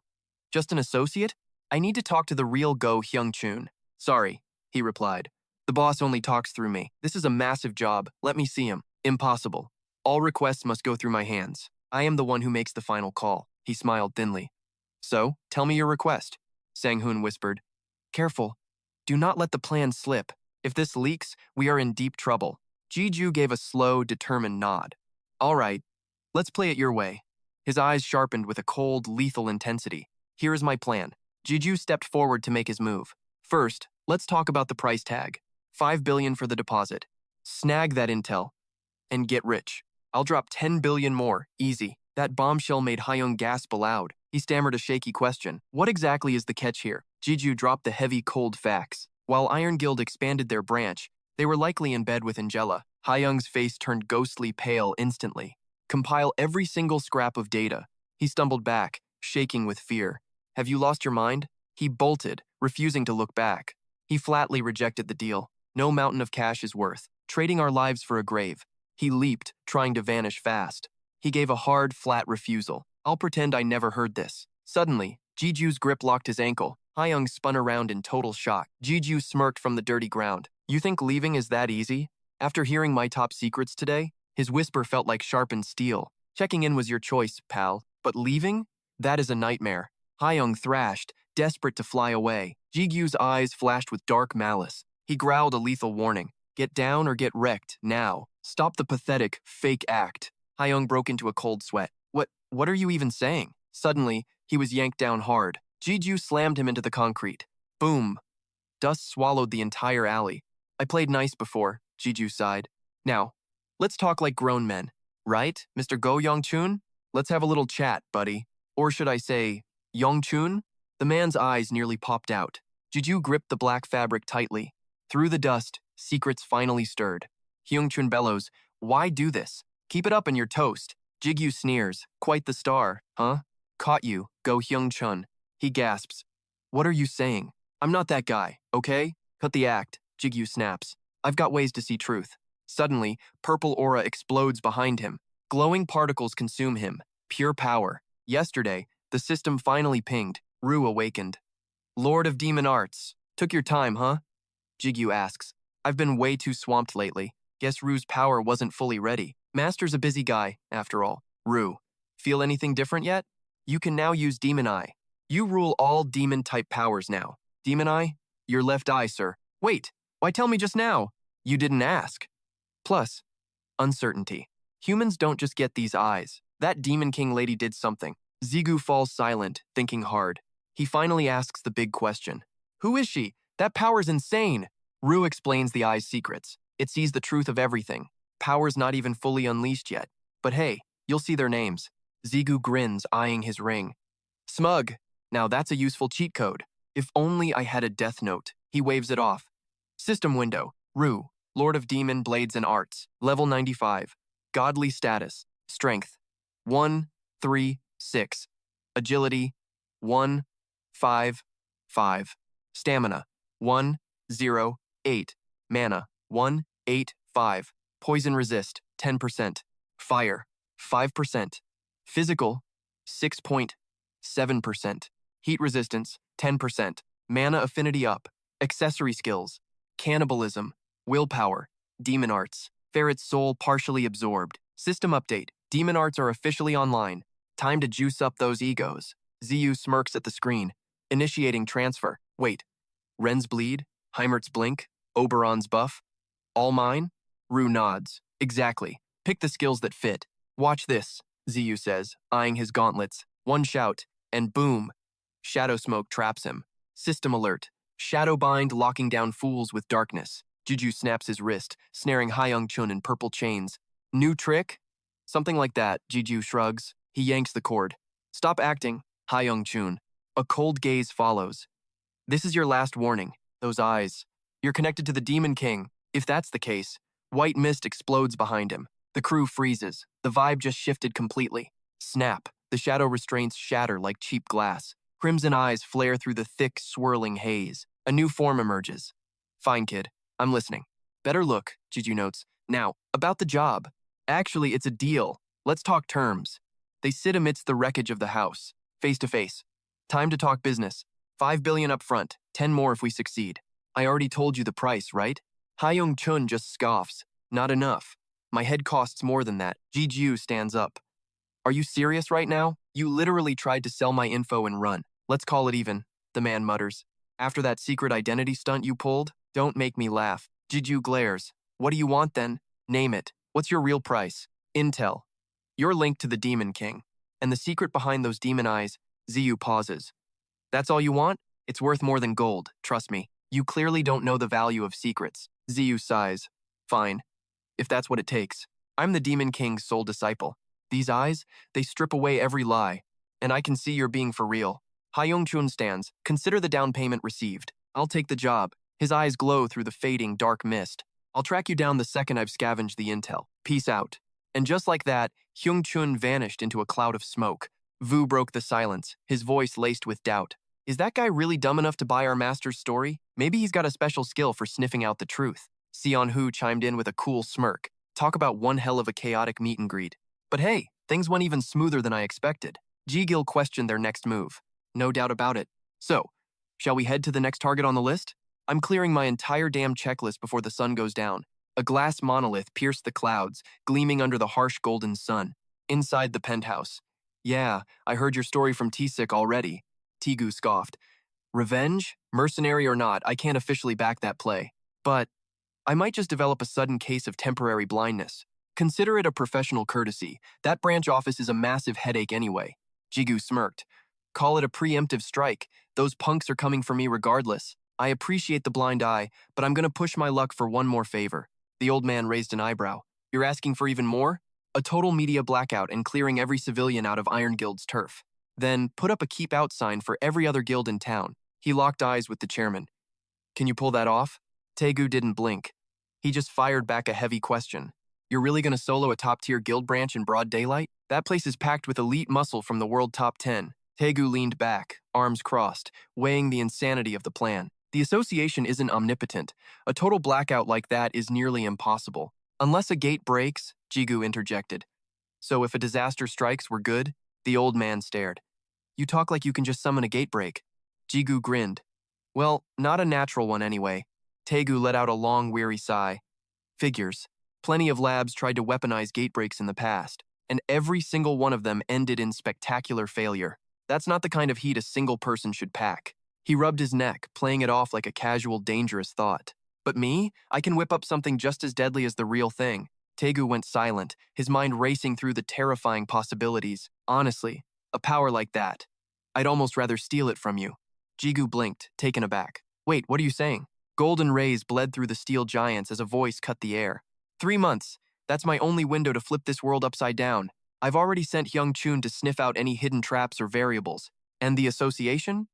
Just an associate? I need to talk to the real Go Hyungchun. Sorry, he replied. The boss only talks through me. This is a massive job. Let me see him. Impossible. All requests must go through my hands. I am the one who makes the final call. He smiled thinly. So, tell me your request, Sang-hoon whispered. Careful. Do not let the plan slip. If this leaks, we are in deep trouble. Jiju gave a slow, determined nod. All right, let's play it your way. His eyes sharpened with a cold, lethal intensity. Here is my plan. Jiju stepped forward to make his move. First, let's talk about the price tag. 5 billion for the deposit. Snag that intel and get rich. I'll drop 10 billion more, easy. That bombshell made Hyung gasp aloud. He stammered a shaky question. What exactly is the catch here? Jiju dropped the heavy, cold facts. While Iron Guild expanded their branch, they were likely in bed with Angela. Hyung's face turned ghostly pale instantly. Compile every single scrap of data. He stumbled back, shaking with fear. Have you lost your mind? He bolted, refusing to look back. He flatly rejected the deal. No mountain of cash is worth trading our lives for a grave. He leaped, trying to vanish fast. He gave a hard, flat refusal. I'll pretend I never heard this. Suddenly, Jiju's grip locked his ankle. Hyung spun around in total shock. Jiju smirked from the dirty ground. You think leaving is that easy? After hearing my top secrets today, his whisper felt like sharpened steel. Checking in was your choice, pal. But leaving? That is a nightmare. Hyung thrashed, desperate to fly away. Jigu's eyes flashed with dark malice. He growled a lethal warning. Get down or get wrecked, now. Stop the pathetic, fake act. Hyung broke into a cold sweat. What are you even saying? Suddenly, he was yanked down hard. Jiju slammed him into the concrete. Boom. Dust swallowed the entire alley. I played nice before, Jiju sighed. Now, let's talk like grown men. Right, Mr. Go Yongchun? Let's have a little chat, buddy. Or should I say, Yongchun? The man's eyes nearly popped out. Jiju gripped the black fabric tightly. Through the dust, secrets finally stirred. Hyungchun bellows, why do this? Keep it up and you're toast. Jigyu sneers, quite the star, huh? Caught you, Go Hyungchun. He gasps. What are you saying? I'm not that guy, okay? Cut the act, Jigyu snaps. I've got ways to see truth. Suddenly, purple aura explodes behind him. Glowing particles consume him. Pure power. Yesterday, The system finally pinged. Rue awakened. Lord of Demon Arts. Took your time, huh? Jigyu asks. I've been way too swamped lately. Guess Rue's power wasn't fully ready. Master's a busy guy, after all. Rue, feel anything different yet? You can now use Demon Eye. You rule all demon-type powers now. Demon Eye? Your left eye, sir. Wait, why tell me just now? You didn't ask. Plus, uncertainty. Humans don't just get these eyes. That Demon King lady did something. Zigu falls silent, thinking hard. He finally asks the big question. Who is she? That power's insane. Rue explains the eye's secrets. It sees the truth of everything. Power's not even fully unleashed yet. But hey, you'll see their names. Zigu grins, eyeing his ring. Smug. Now that's a useful cheat code. If only I had a death note. He waves it off. System window. Rue, Lord of Demon Blades and Arts. Level 95. Godly status. Strength. 1, 3, 6. Agility. 1, 5, 5. Stamina. 1, 0, 8. Mana. 1, 8, 5. Poison resist. 10%. Fire. 5%. Physical. 6.7%. Heat resistance. 10%. Mana affinity up. Accessory skills. Cannibalism. Willpower. Demon Arts. Ferret's soul partially absorbed. System update. Demon Arts are officially online. Time to juice up those egos. Ziyu smirks at the screen. Initiating transfer. Wait. Ren's bleed? Heimert's blink? Oberon's buff? All mine? Rue nods. Exactly. Pick the skills that fit. Watch this, Ziyu says, eyeing his gauntlets. One shout, and boom. Shadow smoke traps him. System alert. Shadow bind locking down fools with darkness. Juju snaps his wrist, snaring Hyung-chun in purple chains. New trick? Something like that, Juju shrugs. He yanks the cord. Stop acting, Hyung-chun. A cold gaze follows. This is your last warning. Those eyes. You're connected to the Demon King. If that's the case, white mist explodes behind him. The crew freezes. The vibe just shifted completely. Snap. The shadow restraints shatter like cheap glass. Crimson eyes flare through the thick, swirling haze. A new form emerges. Fine, kid. I'm listening. Better look, Juju notes. Now, about the job. Actually, it's a deal. Let's talk terms. They sit amidst the wreckage of the house, face to face. Time to talk business. 5 billion up front, 10 more if we succeed. I already told you the price, right? Hyung-chun just scoffs. Not enough. My head costs more than that. Ji-ju stands up. Are you serious right now? You literally tried to sell my info and run. Let's call it even, the man mutters. After that secret identity stunt you pulled, don't make me laugh. Ji-ju glares. What do you want then? Name it. What's your real price? Intel. You're linked to the Demon King. And the secret behind those demon eyes, Ziyu pauses. That's all you want? It's worth more than gold, trust me. You clearly don't know the value of secrets. Ziyu sighs. Fine. If that's what it takes. I'm the Demon King's sole disciple. These eyes, they strip away every lie. And I can see you're being for real. Hyung-chun stands. Consider the down payment received. I'll take the job. His eyes glow through the fading dark mist. I'll track you down the second I've scavenged the intel. Peace out. And just like that, Hyung-chun vanished into a cloud of smoke. Vu broke the silence, his voice laced with doubt. Is that guy really dumb enough to buy our master's story? Maybe he's got a special skill for sniffing out the truth. Sion-hu chimed in with a cool smirk. Talk about one hell of a chaotic meet and greet. But hey, things went even smoother than I expected. Ji-gil questioned their next move. No doubt about it. So, shall we head to the next target on the list? I'm clearing my entire damn checklist before the sun goes down. A glass monolith pierced the clouds, gleaming under the harsh golden sun. Inside the penthouse. Yeah, I heard your story from T-Sick already. Tigu scoffed. Revenge? Mercenary or not, I can't officially back that play. But I might just develop a sudden case of temporary blindness. Consider it a professional courtesy. That branch office is a massive headache anyway. Jigu smirked. Call it a preemptive strike. Those punks are coming for me regardless. I appreciate the blind eye, but I'm gonna push my luck for one more favor. The old man raised an eyebrow. You're asking for even more? A total media blackout and clearing every civilian out of Iron Guild's turf. Then put up a keep out sign for every other guild in town. He locked eyes with the chairman. Can you pull that off? Tegu didn't blink. He just fired back a heavy question. You're really gonna solo a top-tier guild branch in broad daylight? That place is packed with elite muscle from the world top 10. Tegu leaned back, arms crossed, weighing the insanity of the plan. The association isn't omnipotent. A total blackout like that is nearly impossible. Unless a gate breaks, Jigu interjected. So if a disaster strikes, we're good? The old man stared. You talk like you can just summon a gate break. Jigu grinned. Well, not a natural one anyway. Tegu let out a long, weary sigh. Figures. Plenty of labs tried to weaponize gate breaks in the past, and every single one of them ended in spectacular failure. That's not the kind of heat a single person should pack. He rubbed his neck, playing it off like a casual, dangerous thought. But me? I can whip up something just as deadly as the real thing. Tegu went silent, his mind racing through the terrifying possibilities. Honestly, a power like that, I'd almost rather steal it from you. Jigu blinked, taken aback. Wait, what are you saying? Golden rays bled through the steel giants as a voice cut the air. 3 months. That's my only window to flip this world upside down. I've already sent Hyung Chun to sniff out any hidden traps or variables. And the association?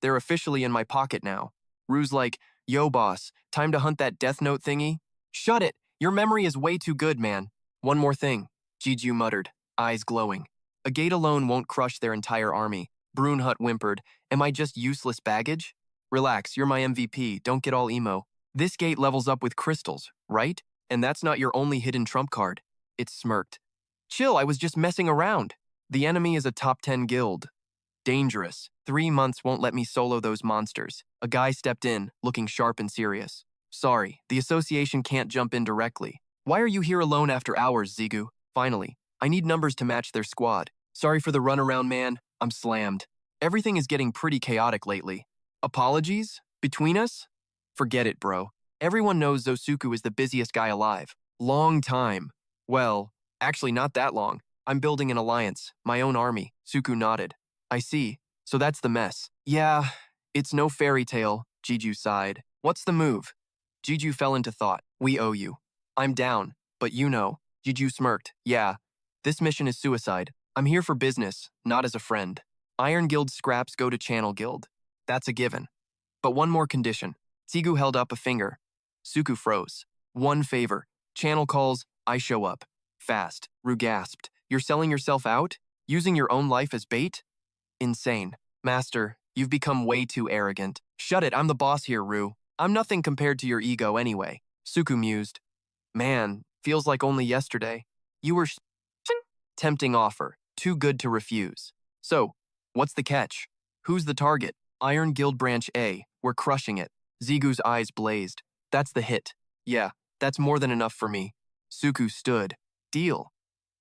They're officially in my pocket now. Rue's like, yo boss, time to hunt that Death Note thingy? Shut it! Your memory is way too good, man. One more thing, Jiju muttered, eyes glowing. A gate alone won't crush their entire army. Brunhut whimpered, am I just useless baggage? Relax, you're my MVP, don't get all emo. This gate levels up with crystals, right? And that's not your only hidden trump card. It smirked. Chill, I was just messing around. The enemy is a top 10 guild. Dangerous. 3 months won't let me solo those monsters. A guy stepped in, looking sharp and serious. Sorry, the association can't jump in directly. Why are you here alone after hours, Zigu? Finally, I need numbers to match their squad. Sorry for the runaround, man. I'm slammed. Everything is getting pretty chaotic lately. Apologies? Between us? Forget it, bro. Everyone knows Zosuku is the busiest guy alive. Long time. Well, actually not that long. I'm building an alliance, my own army. Suku nodded. I see. So that's the mess. Yeah, it's no fairy tale, Jiju sighed. What's the move? Jiju fell into thought. We owe you. I'm down, but you know. Jiju smirked. Yeah, this mission is suicide. I'm here for business, not as a friend. Iron Guild scraps go to Channel Guild. That's a given. But one more condition. Tsigu held up a finger. Suku froze. One favor. Channel calls, I show up. Fast. Ru gasped. You're selling yourself out? Using your own life as bait? Insane. Master, you've become way too arrogant. Shut it, I'm the boss here, Ru. I'm nothing compared to your ego anyway. Suku mused. Man, feels like only yesterday. You were tempting offer. Too good to refuse. So, what's the catch? Who's the target? Iron Guild Branch A. We're crushing it. Zigu's eyes blazed. That's the hit. Yeah, that's more than enough for me. Suku stood. Deal.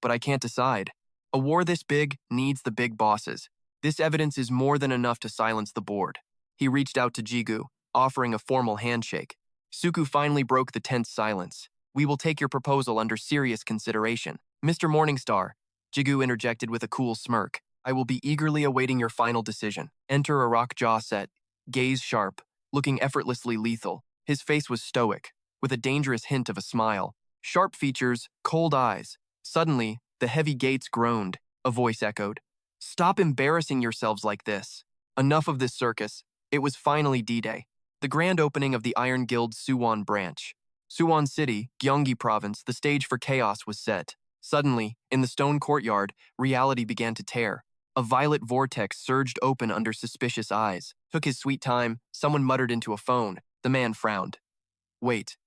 But I can't decide. A war this big needs the big bosses. This evidence is more than enough to silence the board. He reached out to Jigu, offering a formal handshake. Suku finally broke the tense silence. We will take your proposal under serious consideration. Mr. Morningstar, Jigu interjected with a cool smirk. I will be eagerly awaiting your final decision. Enter a rock jaw set, gaze sharp, looking effortlessly lethal. His face was stoic, with a dangerous hint of a smile. Sharp features, cold eyes. Suddenly, the heavy gates groaned. A voice echoed. Stop embarrassing yourselves like this. Enough of this circus. It was finally D-Day. The grand opening of the Iron Guild's Suwon branch. Suwon City, Gyeonggi Province, the stage for chaos was set. Suddenly, in the stone courtyard, reality began to tear. A violet vortex surged open under suspicious eyes. Took his sweet time, someone muttered into a phone. The man frowned. Wait.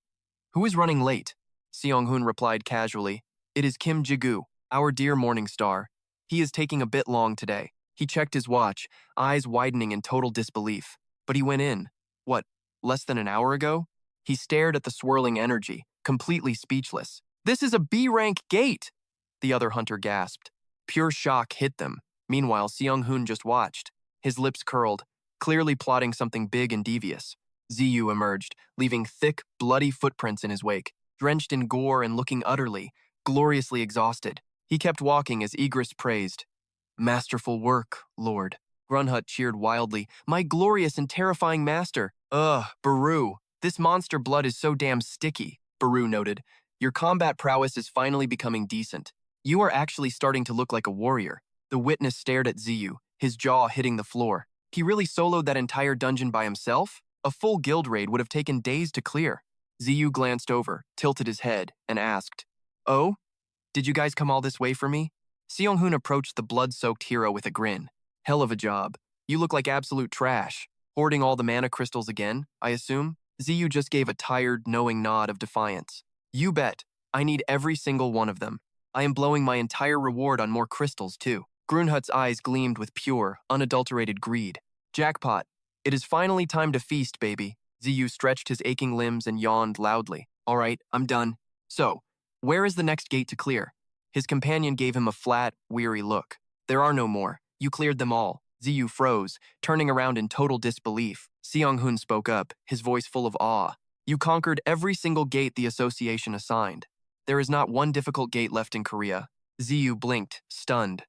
Who is running late? Seong-hoon replied casually. It is Kim Jigu, our dear morning star. He is taking a bit long today. He checked his watch, eyes widening in total disbelief. But he went in. What, less than an hour ago? He stared at the swirling energy, completely speechless. This is a B-rank gate! The other hunter gasped. Pure shock hit them. Meanwhile, Seong-hoon just watched. His lips curled, clearly plotting something big and devious. Ziyu emerged, leaving thick, bloody footprints in his wake, drenched in gore and looking utterly, gloriously exhausted. He kept walking as Egress praised. Masterful work, Lord. Grunhut cheered wildly. My glorious and terrifying master. Ugh, Baru. This monster blood is so damn sticky, Baru noted. Your combat prowess is finally becoming decent. You are actually starting to look like a warrior. The witness stared at Ziyu, his jaw hitting the floor. He really soloed that entire dungeon by himself? A full guild raid would have taken days to clear. Ziyu glanced over, tilted his head, and asked, Oh? Did you guys come all this way for me? Seong-hoon approached the blood-soaked hero with a grin. Hell of a job. You look like absolute trash. Hoarding all the mana crystals again, I assume? Ziyu just gave a tired, knowing nod of defiance. You bet. I need every single one of them. I am blowing my entire reward on more crystals, too. Grunhut's eyes gleamed with pure, unadulterated greed. Jackpot. It is finally time to feast, baby. Ziyu stretched his aching limbs and yawned loudly. All right, I'm done. So, where is the next gate to clear? His companion gave him a flat, weary look. There are no more. You cleared them all. Ziyu froze, turning around in total disbelief. Seong-hun spoke up, his voice full of awe. You conquered every single gate the association assigned. There is not one difficult gate left in Korea. Ziyu blinked, stunned.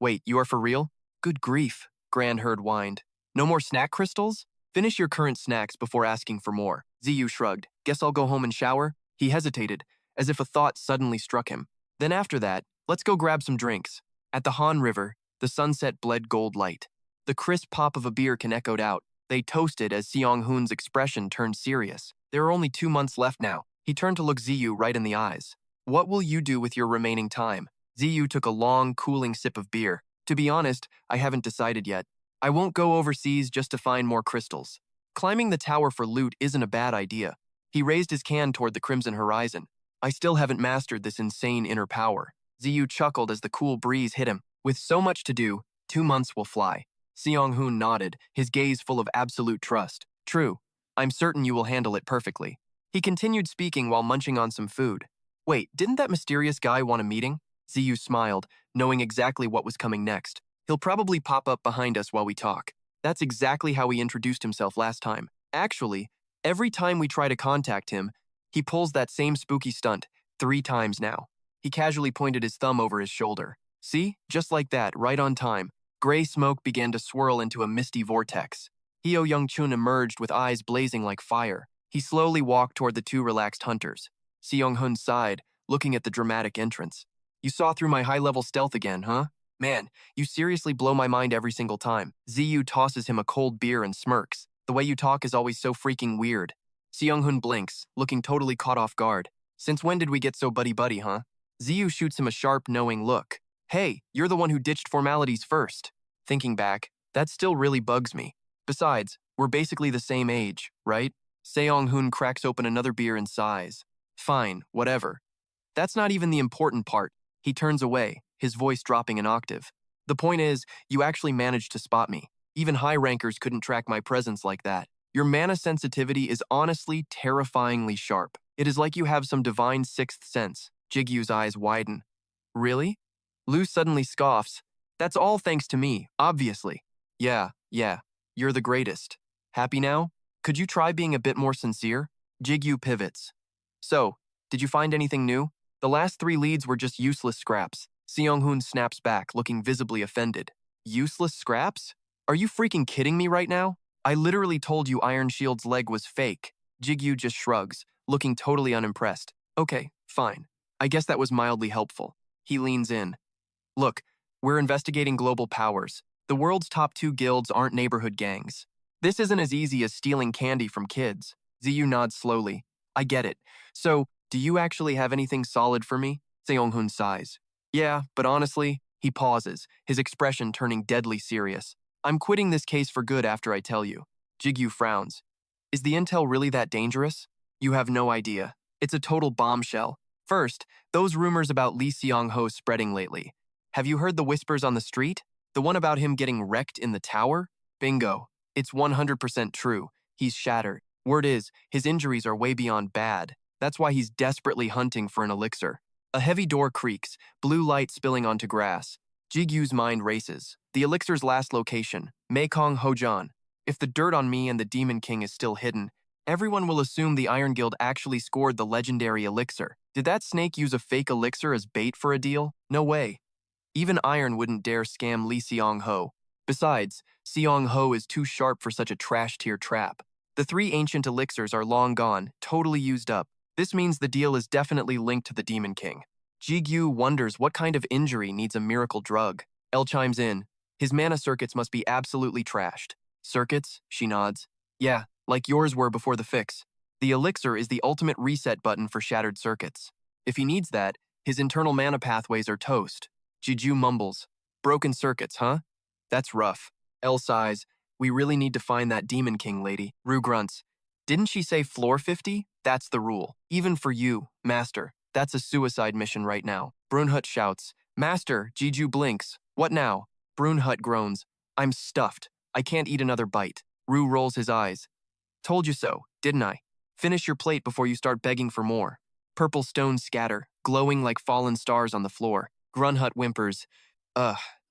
Wait, you are for real? Good grief, Gran Herd whined. No more snack crystals? Finish your current snacks before asking for more. Ziyu shrugged. Guess I'll go home and shower? He hesitated, as if a thought suddenly struck him. Then after that, let's go grab some drinks. At the Han River, the sunset bled gold light. The crisp pop of a beer can echoed out. They toasted as Seong-hun's expression turned serious. There are only 2 months left now. He turned to look Ziyu right in the eyes. What will you do with your remaining time? Ziyu took a long, cooling sip of beer. To be honest, I haven't decided yet. I won't go overseas just to find more crystals. Climbing the tower for loot isn't a bad idea. He raised his can toward the crimson horizon. I still haven't mastered this insane inner power. Ziyu chuckled as the cool breeze hit him. With so much to do, 2 months will fly. Seong-hun nodded, his gaze full of absolute trust. True. I'm certain you will handle it perfectly. He continued speaking while munching on some food. Wait, didn't that mysterious guy want a meeting? Ziyu smiled, knowing exactly what was coming next. He'll probably pop up behind us while we talk. That's exactly how he introduced himself last time. Actually, every time we try to contact him, he pulls that same spooky stunt, 3 times now. He casually pointed his thumb over his shoulder. See? Just like that, right on time. Gray smoke began to swirl into a misty vortex. Hyo Young-chun emerged with eyes blazing like fire. He slowly walked toward the 2 relaxed hunters. Seong-hun sighed, looking at the dramatic entrance. You saw through my high-level stealth again, huh? Man, you seriously blow my mind every single time. Ziyu tosses him a cold beer and smirks. The way you talk is always so freaking weird. Seong-hun blinks, looking totally caught off guard. Since when did we get so buddy-buddy, huh? Ziyu shoots him a sharp, knowing look. Hey, you're the one who ditched formalities first. Thinking back, that still really bugs me. Besides, we're basically the same age, right? Seong-hun cracks open another beer and sighs. Fine, whatever. That's not even the important part. He turns away, his voice dropping an octave. The point is, you actually managed to spot me. Even high rankers couldn't track my presence like that. Your mana sensitivity is honestly terrifyingly sharp. It is like you have some divine sixth sense. Jigyu's eyes widen. Really? Lu suddenly scoffs. That's all thanks to me, obviously. Yeah, you're the greatest. Happy now? Could you try being a bit more sincere? Jigyu pivots. So, did you find anything new? The last 3 leads were just useless scraps. Seong-hun snaps back, looking visibly offended. Useless scraps? Are you freaking kidding me right now? I literally told you Iron Shield's leg was fake. Jigyu just shrugs, looking totally unimpressed. Okay, fine. I guess that was mildly helpful. He leans in. Look, we're investigating global powers. The world's top 2 guilds aren't neighborhood gangs. This isn't as easy as stealing candy from kids. Ziyu nods slowly. I get it. So, do you actually have anything solid for me? Seong-hun sighs. Yeah, but honestly, he pauses, his expression turning deadly serious. I'm quitting this case for good after I tell you. Jigyu frowns. Is the intel really that dangerous? You have no idea. It's a total bombshell. First, those rumors about Lee Seong-ho spreading lately. Have you heard the whispers on the street? The one about him getting wrecked in the tower? Bingo. It's 100% true. He's shattered. Word is, his injuries are way beyond bad. That's why he's desperately hunting for an elixir. A heavy door creaks, blue light spilling onto grass. Jigyu's mind races. The elixir's last location, Mekong Hojan. If the dirt on me and the Demon King is still hidden, everyone will assume the Iron Guild actually scored the legendary elixir. Did that snake use a fake elixir as bait for a deal? No way. Even Iron wouldn't dare scam Lee Seong-ho. Besides, Seong-ho is too sharp for such a trash-tier trap. The 3 ancient elixirs are long gone, totally used up. This means the deal is definitely linked to the Demon King. Jigyu wonders what kind of injury needs a miracle drug. El chimes in. His mana circuits must be absolutely trashed. Circuits? She nods. Yeah, like yours were before the fix. The elixir is the ultimate reset button for shattered circuits. If he needs that, his internal mana pathways are toast. Jigyu mumbles. Broken circuits, huh? That's rough. El sighs. We really need to find that Demon King lady. Ru grunts. Didn't she say floor 50? That's the rule. Even for you, Master. That's a suicide mission right now. Brunhut shouts. Master, Jiju blinks. What now? Brunhut groans. I'm stuffed. I can't eat another bite. Rue rolls his eyes. Told you so, didn't I? Finish your plate before you start begging for more. Purple stones scatter, glowing like fallen stars on the floor. Grunhut whimpers.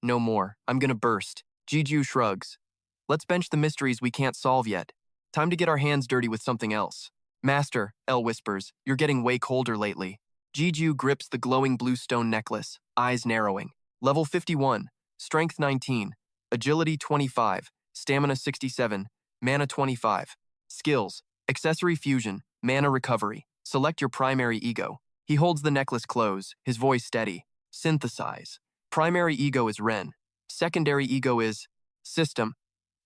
No more. I'm gonna burst. Jiju shrugs. Let's bench the mysteries we can't solve yet. Time to get our hands dirty with something else. Master, Elle whispers, you're getting way colder lately. Jiju grips the glowing blue stone necklace, eyes narrowing. Level 51, Strength 19, Agility 25, Stamina 67, Mana 25. Skills, Accessory Fusion, Mana Recovery. Select your primary ego. He holds the necklace close, his voice steady. Synthesize. Primary ego is Ren. Secondary ego is System.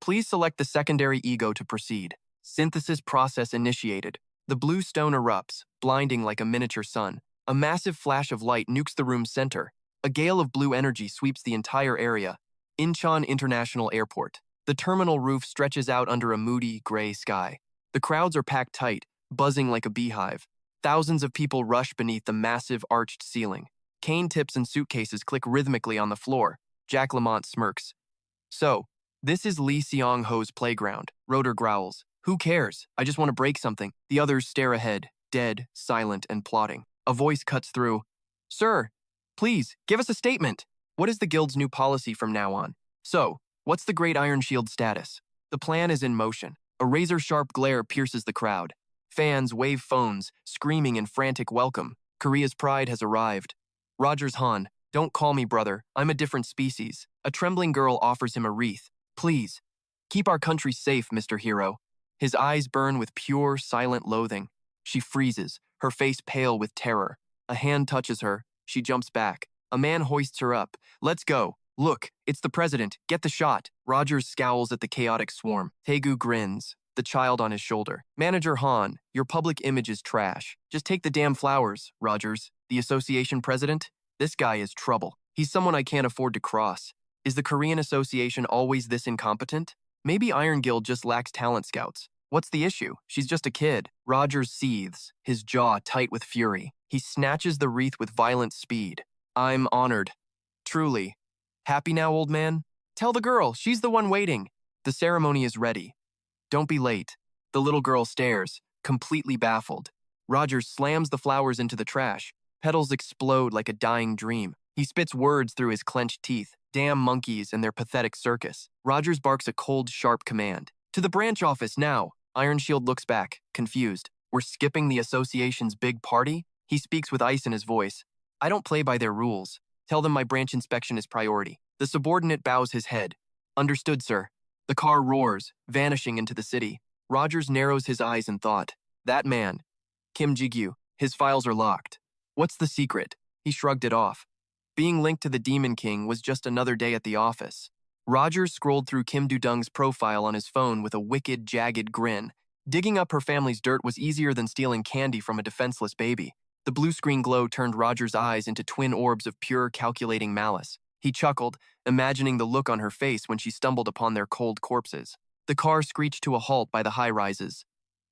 Please select the secondary ego to proceed. Synthesis process initiated. The blue stone erupts, blinding like a miniature sun. A massive flash of light nukes the room's center. A gale of blue energy sweeps the entire area. Incheon International Airport. The terminal roof stretches out under a moody, gray sky. The crowds are packed tight, buzzing like a beehive. Thousands of people rush beneath the massive arched ceiling. Cane tips and suitcases click rhythmically on the floor. Jack Lamont smirks. So, this is Lee Seong-ho's playground. Rotor growls. Who cares? I just want to break something. The others stare ahead, dead, silent, and plotting. A voice cuts through. Sir, please, give us a statement. What is the guild's new policy from now on? So, what's the Great Iron Shield status? The plan is in motion. A razor-sharp glare pierces the crowd. Fans wave phones, screaming in frantic welcome. Korea's pride has arrived. Rogers Han, don't call me brother. I'm a different species. A trembling girl offers him a wreath. Please, keep our country safe, Mr. Hero. His eyes burn with pure, silent loathing. She freezes, her face pale with terror. A hand touches her. She jumps back. A man hoists her up. Let's go. Look, it's the president. Get the shot. Rogers scowls at the chaotic swarm. Taegu grins, the child on his shoulder. Manager Han, your public image is trash. Just take the damn flowers, Rogers. The association president? This guy is trouble. He's someone I can't afford to cross. Is the Korean Association always this incompetent? Maybe Iron Guild just lacks talent scouts. What's the issue? She's just a kid. Rogers seethes, his jaw tight with fury. He snatches the wreath with violent speed. I'm honored. Truly. Happy now, old man? Tell the girl, she's the one waiting. The ceremony is ready. Don't be late. The little girl stares, completely baffled. Rogers slams the flowers into the trash. Petals explode like a dying dream. He spits words through his clenched teeth. Damn monkeys and their pathetic circus. Rogers barks a cold, sharp command. To the branch office now. Iron Shield looks back, confused. We're skipping the association's big party? He speaks with ice in his voice. I don't play by their rules. Tell them my branch inspection is priority. The subordinate bows his head. Understood, sir. The car roars, vanishing into the city. Rogers narrows his eyes in thought. That man, Kim Ji-gyu, his files are locked. What's the secret? He shrugged it off. Being linked to the Demon King was just another day at the office. Rogers scrolled through Kim Do-dung's profile on his phone with a wicked, jagged grin. Digging up her family's dirt was easier than stealing candy from a defenseless baby. The blue screen glow turned Rogers' eyes into twin orbs of pure, calculating malice. He chuckled, imagining the look on her face when she stumbled upon their cold corpses. The car screeched to a halt by the high-rises.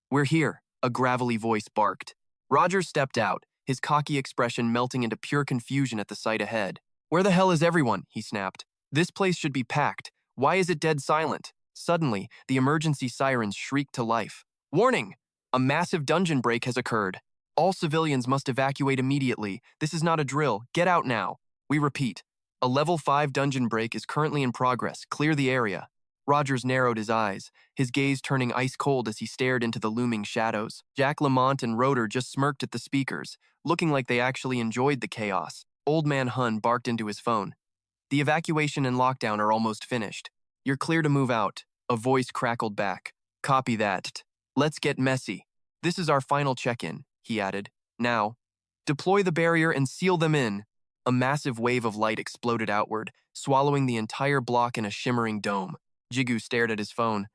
We're here, a gravelly voice barked. Rogers stepped out, his cocky expression melting into pure confusion at the sight ahead. Where the hell is everyone? He snapped. This place should be packed. Why is it dead silent? Suddenly, the emergency sirens shrieked to life. Warning! A massive dungeon break has occurred. All civilians must evacuate immediately. This is not a drill. Get out now. We repeat. A level 5 dungeon break is currently in progress. Clear the area. Rogers narrowed his eyes, his gaze turning ice cold as he stared into the looming shadows. Jack Lamont and Rotor just smirked at the speakers, looking like they actually enjoyed the chaos. Old Man Hun barked into his phone. The evacuation and lockdown are almost finished. You're clear to move out. A voice crackled back. Copy that. Let's get messy. This is our final check-in, he added. Now, deploy the barrier and seal them in. A massive wave of light exploded outward, swallowing the entire block in a shimmering dome. Jigu stared at his phone.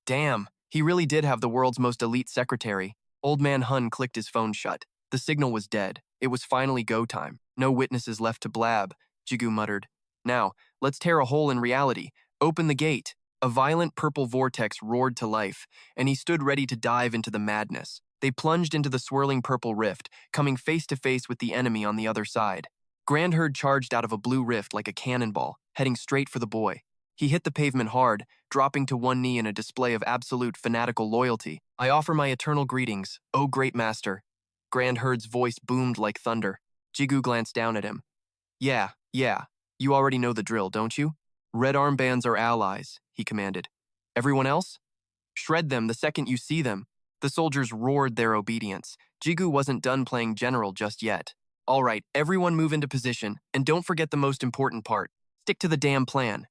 Damn, he really did have the world's most elite secretary. Old Man Hun clicked his phone shut. The signal was dead. It was finally go time. No witnesses left to blab, Jigu muttered. Now, let's tear a hole in reality. Open the gate. A violent purple vortex roared to life, and he stood ready to dive into the madness. They plunged into the swirling purple rift, coming face to face with the enemy on the other side. Grandherd charged out of a blue rift like a cannonball, heading straight for the boy. He hit the pavement hard, dropping to one knee in a display of absolute fanatical loyalty. I offer my eternal greetings, O great master. Grand Herd's voice boomed like thunder. Jigu glanced down at him. Yeah. You already know the drill, don't you? Red armbands are allies, he commanded. Everyone else? Shred them the second you see them. The soldiers roared their obedience. Jigu wasn't done playing general just yet. All right, everyone move into position, and don't forget the most important part. Stick to the damn plan.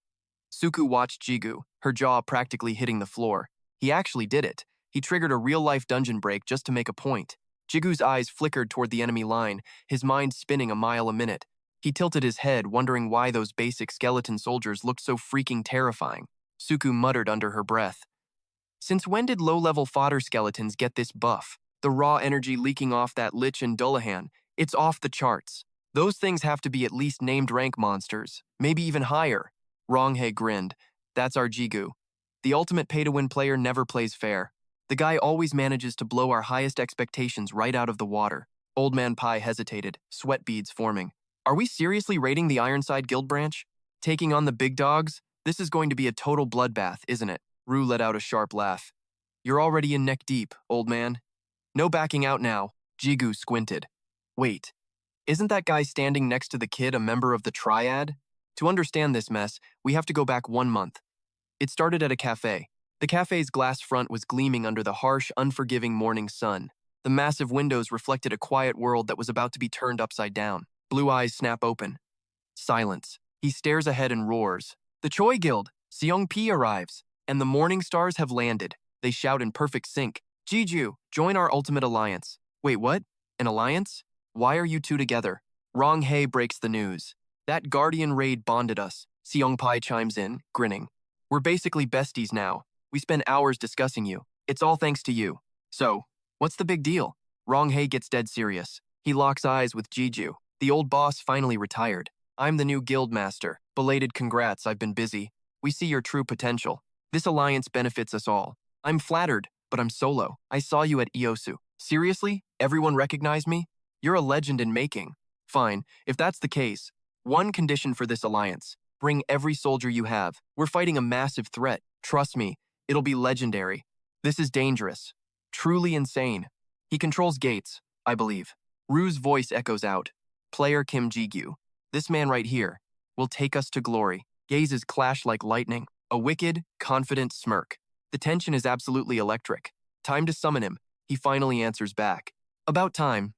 Suku watched Jigu, her jaw practically hitting the floor. He actually did it. He triggered a real-life dungeon break just to make a point. Jigu's eyes flickered toward the enemy line, his mind spinning a mile a minute. He tilted his head, wondering why those basic skeleton soldiers looked so freaking terrifying. Suku muttered under her breath. Since when did low-level fodder skeletons get this buff? The raw energy leaking off that Lich and Dullahan, it's off the charts. Those things have to be at least named rank monsters, maybe even higher. Ronghae grinned. That's our Jigu. The ultimate pay-to-win player never plays fair. The guy always manages to blow our highest expectations right out of the water. Old Man Pai hesitated, sweat beads forming. Are we seriously raiding the Ironside Guild branch? Taking on the big dogs? This is going to be a total bloodbath, isn't it? Rue let out a sharp laugh. You're already in neck deep, old man. No backing out now. Jigu squinted. Wait, isn't that guy standing next to the kid a member of the Triad? To understand this mess, we have to go back 1 month. It started at a cafe. The cafe's glass front was gleaming under the harsh, unforgiving morning sun. The massive windows reflected a quiet world that was about to be turned upside down. Blue eyes snap open. Silence. He stares ahead and roars. The Choi Guild! Seong Pi arrives! And the morning stars have landed. They shout in perfect sync. Jiju, join our ultimate alliance. Wait, what? An alliance? Why are you two together? Ronghae breaks the news. That Guardian raid bonded us. Seong Pi chimes in, grinning. We're basically besties now. We spend hours discussing you. It's all thanks to you. So, what's the big deal? Ronghae gets dead serious. He locks eyes with Jiju. The old boss finally retired. I'm the new guild master. Belated congrats, I've been busy. We see your true potential. This alliance benefits us all. I'm flattered, but I'm solo. I saw you at Iosu. Seriously? Everyone recognized me? You're a legend in making. Fine, if that's the case. One condition for this alliance. Bring every soldier you have. We're fighting a massive threat. Trust me, it'll be legendary. This is dangerous. Truly insane. He controls gates, I believe. Rue's voice echoes out. Player Kim Ji-gyu. This man right here will take us to glory. Gazes clash like lightning. A wicked, confident smirk. The tension is absolutely electric. Time to summon him. He finally answers back. About time.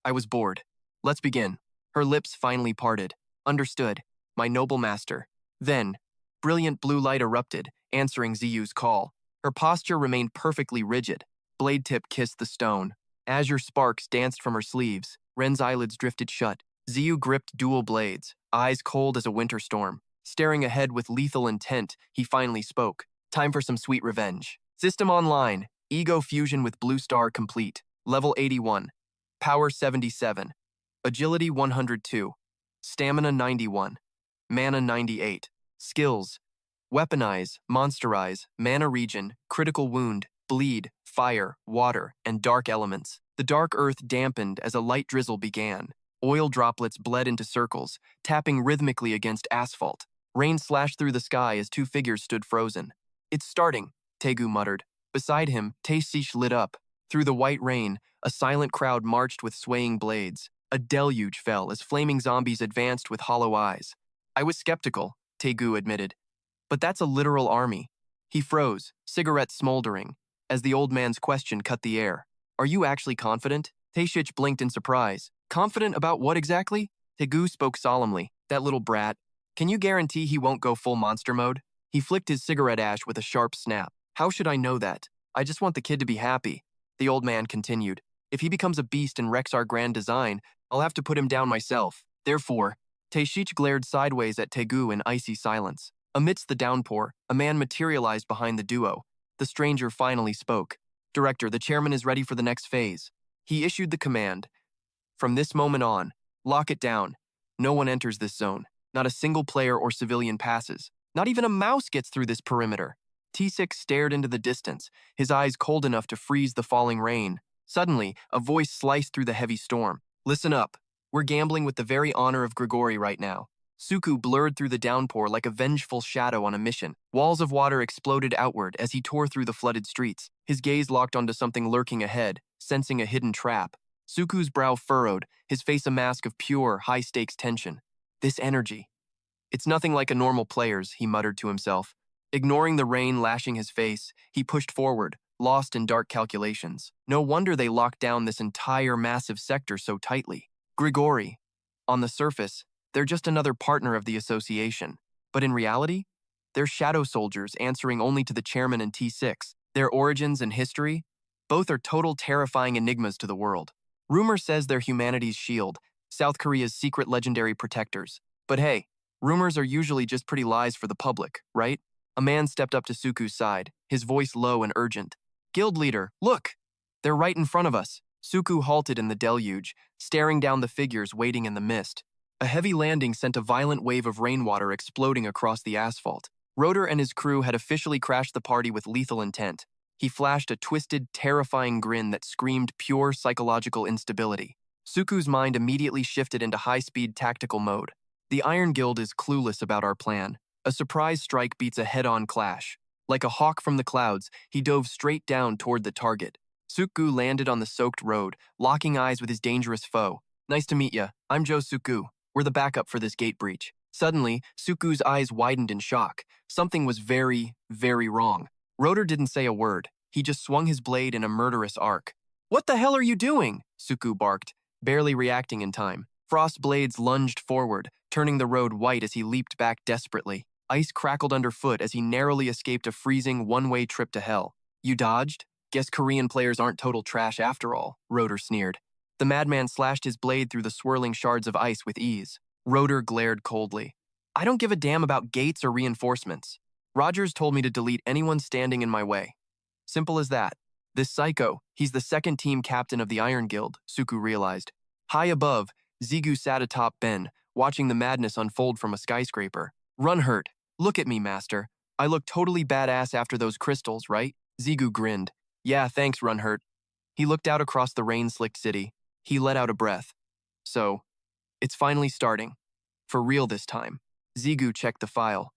I was bored. Let's begin. Her lips finally parted. Understood. My noble master. Then, brilliant blue light erupted, answering Ziyu's call. Her posture remained perfectly rigid. Blade tip kissed the stone. Azure sparks danced from her sleeves. Ren's eyelids drifted shut. Ziyu gripped dual blades, eyes cold as a winter storm. Staring ahead with lethal intent, he finally spoke. Time for some sweet revenge. System online. Ego fusion with Blue Star complete. Level 81. Power 77. Agility 102. Stamina 91. Mana 98. Skills. Weaponize, Monsterize, Mana Regen, Critical Wound, Bleed, Fire, Water, and Dark Elements. The dark earth dampened as a light drizzle began. Oil droplets bled into circles, tapping rhythmically against asphalt. Rain slashed through the sky as two figures stood frozen. It's starting, Tegu muttered. Beside him, Tae-Sish lit up. Through the white rain, a silent crowd marched with swaying blades. A deluge fell as flaming zombies advanced with hollow eyes. I was skeptical, Tegu admitted. But that's a literal army. He froze, cigarette smoldering, as the old man's question cut the air. Are you actually confident? Tae-Sish blinked in surprise. Confident about what exactly? Tegu spoke solemnly. That little brat. Can you guarantee he won't go full monster mode? He flicked his cigarette ash with a sharp snap. How should I know that? I just want the kid to be happy. The old man continued. If he becomes a beast and wrecks our grand design, I'll have to put him down myself. Therefore, Tae-Sish glared sideways at Tegu in icy silence. Amidst the downpour, a man materialized behind the duo. The stranger finally spoke. Director, the chairman is ready for the next phase. He issued the command. From this moment on, lock it down. No one enters this zone. Not a single player or civilian passes. Not even a mouse gets through this perimeter. T6 stared into the distance, his eyes cold enough to freeze the falling rain. Suddenly, a voice sliced through the heavy storm. Listen up. We're gambling with the very honor of Grigori right now. Suku blurred through the downpour like a vengeful shadow on a mission. Walls of water exploded outward as he tore through the flooded streets. His gaze locked onto something lurking ahead, sensing a hidden trap. Suku's brow furrowed, his face a mask of pure, high-stakes tension. This energy. It's nothing like a normal player's, he muttered to himself. Ignoring the rain lashing his face, he pushed forward, lost in dark calculations. No wonder they locked down this entire massive sector so tightly. Grigori. On the surface, they're just another partner of the association. But in reality, they're shadow soldiers answering only to the chairman and T6. Their origins and history, both are total terrifying enigmas to the world. Rumor says they're humanity's shield, South Korea's secret legendary protectors. But hey, rumors are usually just pretty lies for the public, right? A man stepped up to Suku's side, his voice low and urgent. Guild leader, look! They're right in front of us. Suku halted in the deluge, staring down the figures waiting in the mist. A heavy landing sent a violent wave of rainwater exploding across the asphalt. Rotor and his crew had officially crashed the party with lethal intent. He flashed a twisted, terrifying grin that screamed pure psychological instability. Suku's mind immediately shifted into high-speed tactical mode. The Iron Guild is clueless about our plan. A surprise strike beats a head-on clash. Like a hawk from the clouds, he dove straight down toward the target. Suku landed on the soaked road, locking eyes with his dangerous foe. Nice to meet ya. I'm Joe Suku. We're the backup for this gate breach. Suddenly, Suku's eyes widened in shock. Something was very, very wrong. Rotor didn't say a word. He just swung his blade in a murderous arc. What the hell are you doing? Suku barked, barely reacting in time. Frost blades lunged forward, turning the road white as he leaped back desperately. Ice crackled underfoot as he narrowly escaped a freezing one-way trip to hell. You dodged? Guess Korean players aren't total trash after all, Rotor sneered. The madman slashed his blade through the swirling shards of ice with ease. Rotor glared coldly. I don't give a damn about gates or reinforcements. Rogers told me to delete anyone standing in my way. Simple as that. This psycho, he's the second team captain of the Iron Guild, Suku realized. High above, Zigu sat atop Ben, watching the madness unfold from a skyscraper. Runhurt, look at me, master. I look totally badass after those crystals, right? Zigu grinned. Yeah, thanks, Runhurt. He looked out across the rain-slicked city. He let out a breath. So, it's finally starting. For real this time. Zigu checked the file.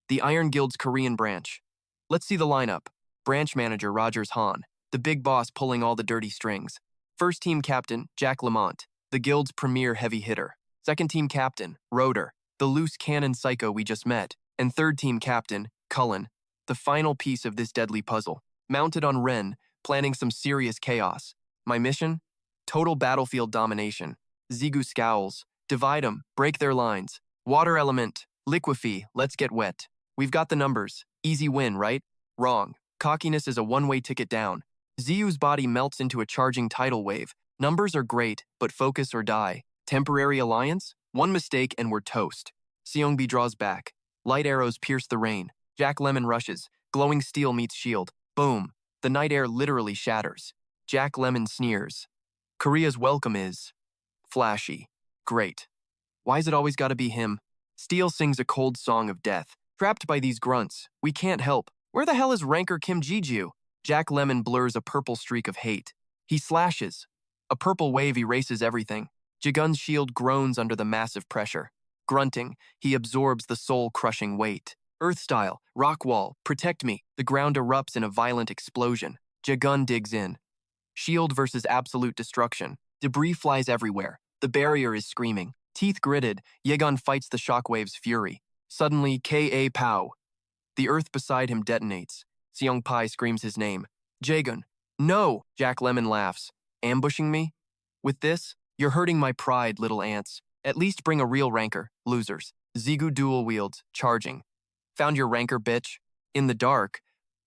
The Iron Guild's Korean branch. Let's see the lineup. Branch manager Rogers Han, the big boss pulling all the dirty strings. First team captain, Jack Lamont, the guild's premier heavy hitter. Second team captain, Rotor, the loose cannon psycho we just met. And third team captain, Cullen, the final piece of this deadly puzzle. Mounted on Ren, planning some serious chaos. My mission? Total battlefield domination. Zigu scowls. Divide them, break their lines. Water element, liquefy, let's get wet. We've got the numbers. Easy win, right? Wrong. Cockiness is a one-way ticket down. Ziyu's body melts into a charging tidal wave. Numbers are great, but focus or die. Temporary alliance? One mistake and we're toast. Seongbi draws back. Light arrows pierce the rain. Jack Lemon rushes. Glowing steel meets shield. Boom. The night air literally shatters. Jack Lemon sneers. Korea's welcome is flashy. Great. Why's it always gotta be him? Steel sings a cold song of death. Trapped by these grunts, we can't help. Where the hell is Ranker Kim Jiju? Jack Lemon blurs a purple streak of hate. He slashes. A purple wave erases everything. Jagun's shield groans under the massive pressure. Grunting, he absorbs the soul-crushing weight. Earth style, rock wall, protect me. The ground erupts in a violent explosion. Jagun digs in. Shield versus absolute destruction. Debris flies everywhere. The barrier is screaming. Teeth gritted, Yegon fights the shockwave's fury. Suddenly, K.A. Pow. The earth beside him detonates. Seong Pai screams his name. Jagun. No! Jack Lemon laughs. Ambushing me? With this, you're hurting my pride, little ants. At least bring a real ranker, losers. Zigu dual wields, charging. Found your ranker, bitch? In the dark,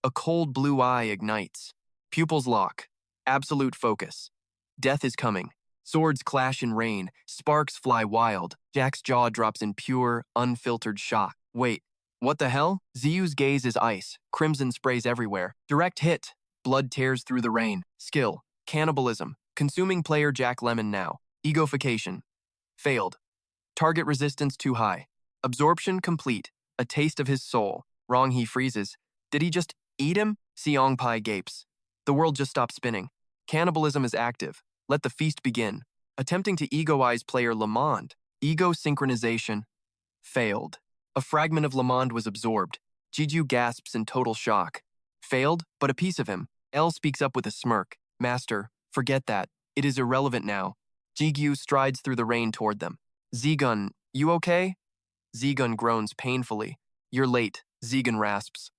a cold blue eye ignites. Pupils lock. Absolute focus. Death is coming. Swords clash in rain. Sparks fly wild. Jack's jaw drops in pure, unfiltered shock. Wait, what the hell? Ziyu's gaze is ice. Crimson sprays everywhere. Direct hit. Blood tears through the rain. Skill. Cannibalism. Consuming player Jack Lemon now. Egofication. Failed. Target resistance too high. Absorption complete. A taste of his soul. Wrong, he freezes. Did he just eat him? Seong Pai gapes. The world just stopped spinning. Cannibalism is active. Let the feast begin. Attempting to egoize player Lamond. Ego synchronization. Failed. A fragment of Lamond was absorbed. Jiju gasps in total shock. Failed, but a piece of him. L speaks up with a smirk. Master, forget that. It is irrelevant now. Jigyu strides through the rain toward them. Zigun, you okay? Zigun groans painfully. You're late, Zigun rasps.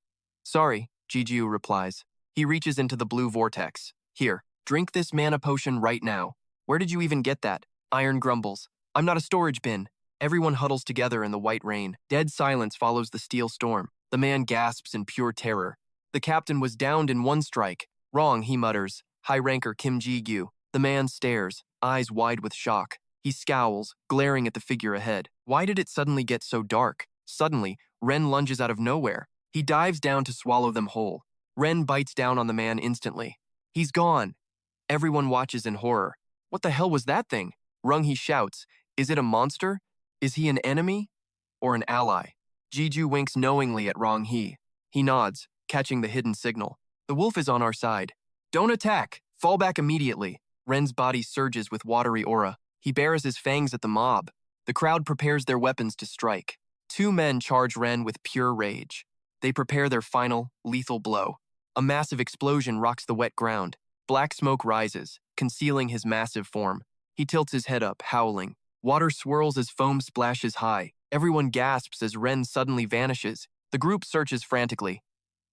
Sorry, Jiju replies. He reaches into the blue vortex. Here, drink this mana potion right now. Where did you even get that? Iron grumbles. I'm not a storage bin. Everyone huddles together in the white rain. Dead silence follows the steel storm. The man gasps in pure terror. The captain was downed in one strike. Wrong, he mutters. High ranker Kim Ji-gyu. The man stares, eyes wide with shock. He scowls, glaring at the figure ahead. Why did it suddenly get so dark? Suddenly, Ren lunges out of nowhere. He dives down to swallow them whole. Ren bites down on the man instantly. He's gone. Everyone watches in horror. What the hell was that thing? Rung-hee shouts. Is it a monster? Is he an enemy? Or an ally? Jiju winks knowingly at Rong-hee. He nods, catching the hidden signal. The wolf is on our side. Don't attack. Fall back immediately. Ren's body surges with watery aura. He bares his fangs at the mob. The crowd prepares their weapons to strike. Two men charge Ren with pure rage. They prepare their final, lethal blow. A massive explosion rocks the wet ground. Black smoke rises, concealing his massive form. He tilts his head up, howling. Water swirls as foam splashes high. Everyone gasps as Ren suddenly vanishes. The group searches frantically.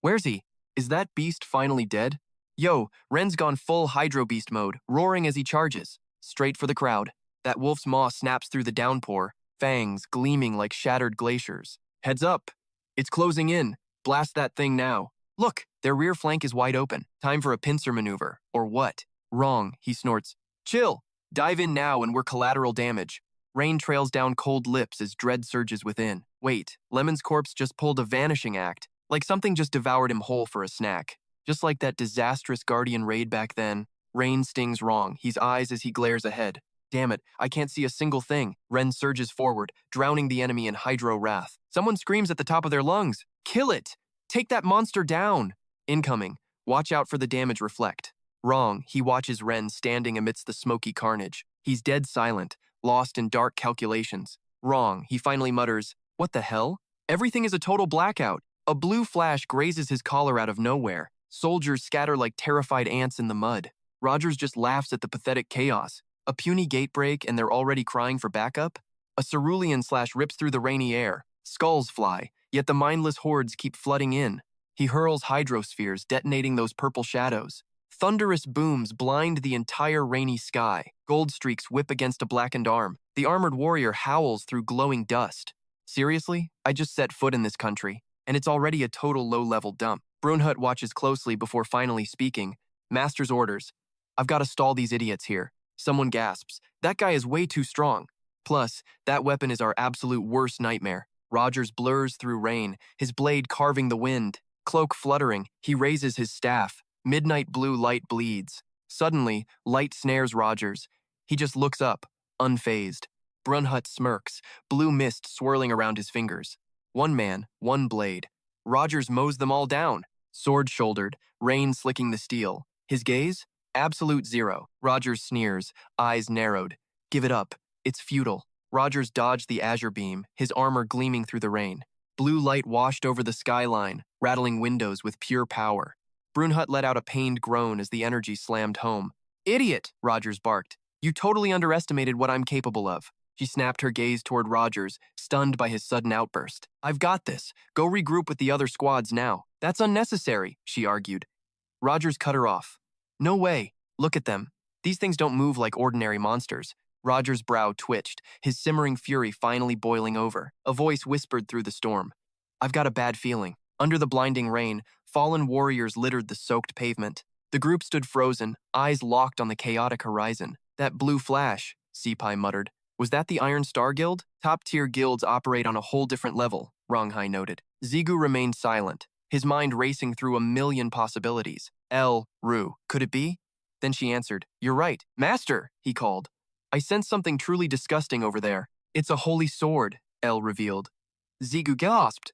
Where's he? Is that beast finally dead? Yo, Ren's gone full Hydro Beast mode, roaring as he charges. Straight for the crowd. That wolf's maw snaps through the downpour, fangs gleaming like shattered glaciers. Heads up! It's closing in. Blast that thing now. Look, their rear flank is wide open. Time for a pincer maneuver. Or what? Wrong, he snorts. Chill. Dive in now and we're collateral damage. Rain trails down cold lips as dread surges within. Wait, Lemon's corpse just pulled a vanishing act. Like something just devoured him whole for a snack. Just like that disastrous Guardian raid back then. Rain stings Wrong, his eyes as he glares ahead. Damn it, I can't see a single thing. Ren surges forward, drowning the enemy in hydro wrath. Someone screams at the top of their lungs. Kill it! Take that monster down! Incoming. Watch out for the damage reflect. Wrong, he watches Ren standing amidst the smoky carnage. He's dead silent, lost in dark calculations. Wrong, he finally mutters, what the hell? Everything is a total blackout. A blue flash grazes his collar out of nowhere. Soldiers scatter like terrified ants in the mud. Rogers just laughs at the pathetic chaos. A puny gate break and they're already crying for backup? A cerulean slash rips through the rainy air. Skulls fly, yet the mindless hordes keep flooding in. He hurls hydrospheres, detonating those purple shadows. Thunderous booms blind the entire rainy sky. Gold streaks whip against a blackened arm. The armored warrior howls through glowing dust. Seriously? I just set foot in this country, and it's already a total low-level dump. Brunhut watches closely before finally speaking. Master's orders. I've got to stall these idiots here. Someone gasps. That guy is way too strong. Plus, that weapon is our absolute worst nightmare. Rogers blurs through rain, his blade carving the wind. Cloak fluttering, he raises his staff. Midnight blue light bleeds. Suddenly, light snares Rogers. He just looks up, unfazed. Brunhut smirks, blue mist swirling around his fingers. One man, one blade. Rogers mows them all down. Sword-shouldered, rain slicking the steel. His gaze? Absolute zero. Rogers sneers, eyes narrowed. Give it up. It's futile. Rogers dodged the azure beam, his armor gleaming through the rain. Blue light washed over the skyline, rattling windows with pure power. Brunhut let out a pained groan as the energy slammed home. Idiot, Rogers barked. You totally underestimated what I'm capable of. She snapped her gaze toward Rogers, stunned by his sudden outburst. I've got this. Go regroup with the other squads now. That's unnecessary, she argued. Rogers cut her off. No way. Look at them. These things don't move like ordinary monsters. Rogers' brow twitched, his simmering fury finally boiling over. A voice whispered through the storm. I've got a bad feeling. Under the blinding rain, fallen warriors littered the soaked pavement. The group stood frozen, eyes locked on the chaotic horizon. That blue flash, Sepai muttered. Was that the Iron Star Guild? Top-tier guilds operate on a whole different level, Ronghai noted. Zigu remained silent, his mind racing through a million possibilities. Ru, could it be? Then she answered, You're right. Master, he called. I sense something truly disgusting over there. It's a holy sword, revealed. Zigu gasped.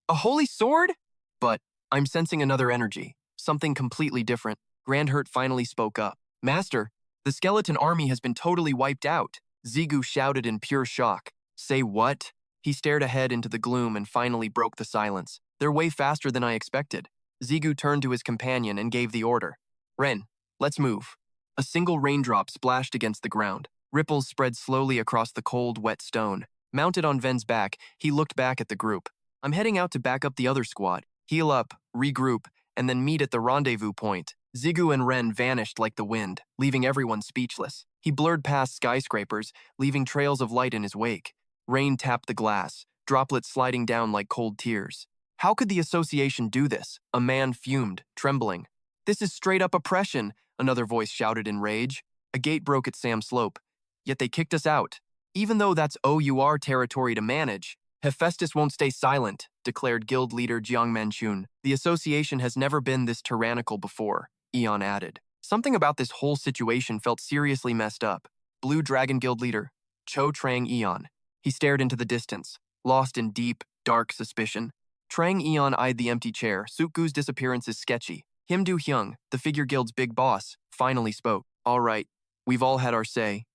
A holy sword? But I'm sensing another energy, something completely different. Grandhurt finally spoke up. Master, the skeleton army has been totally wiped out. Zigu shouted in pure shock. Say what? He stared ahead into the gloom and finally broke the silence. They're way faster than I expected. Zigu turned to his companion and gave the order. Ren, let's move. A single raindrop splashed against the ground. Ripples spread slowly across the cold, wet stone. Mounted on Ven's back, he looked back at the group. I'm heading out to back up the other squad. Heal up, regroup, and then meet at the rendezvous point. Zigu and Ren vanished like the wind, leaving everyone speechless. He blurred past skyscrapers, leaving trails of light in his wake. Rain tapped the glass, droplets sliding down like cold tears. How could the association do this? A man fumed, trembling. This is straight-up oppression, another voice shouted in rage. A gate broke at Sam Slope. Yet they kicked us out. Even though that's OUR territory to manage, Hephaestus won't stay silent, declared guild leader Jiang Manchun. The association has never been this tyrannical before, Eon added. Something about this whole situation felt seriously messed up. Blue Dragon Guild leader, Cho Trang Eon. He stared into the distance, lost in deep, dark suspicion. Trang Eon eyed the empty chair. Sukgu's disappearance is sketchy. Him Do Hyung, the figure guild's big boss, finally spoke. All right, we've all had our say.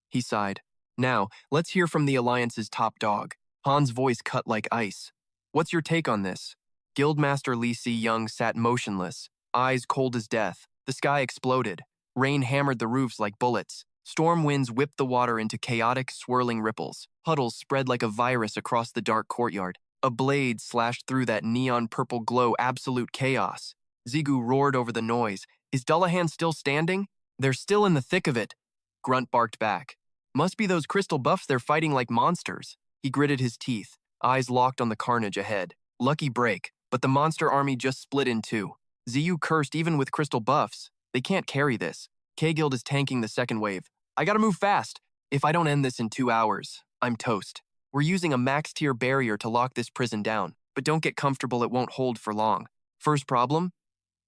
He sighed. Now, let's hear from the Alliance's top dog. Han's voice cut like ice. What's your take on this? Guildmaster Li Si Young sat motionless, eyes cold as death. The sky exploded. Rain hammered the roofs like bullets. Storm winds whipped the water into chaotic, swirling ripples. Puddles spread like a virus across the dark courtyard. A blade slashed through that neon purple glow, absolute chaos. Zigu roared over the noise. Is Dullahan still standing? They're still in the thick of it. Grunt barked back. Must be those crystal buffs they're fighting like monsters. He gritted his teeth, eyes locked on the carnage ahead. Lucky break, but the monster army just split in two. Ziyu cursed even with crystal buffs. They can't carry this. K-Guild is tanking the second wave. I gotta move fast. If I don't end this in 2 hours, I'm toast. We're using a max-tier barrier to lock this prison down, but don't get comfortable, it won't hold for long. First problem?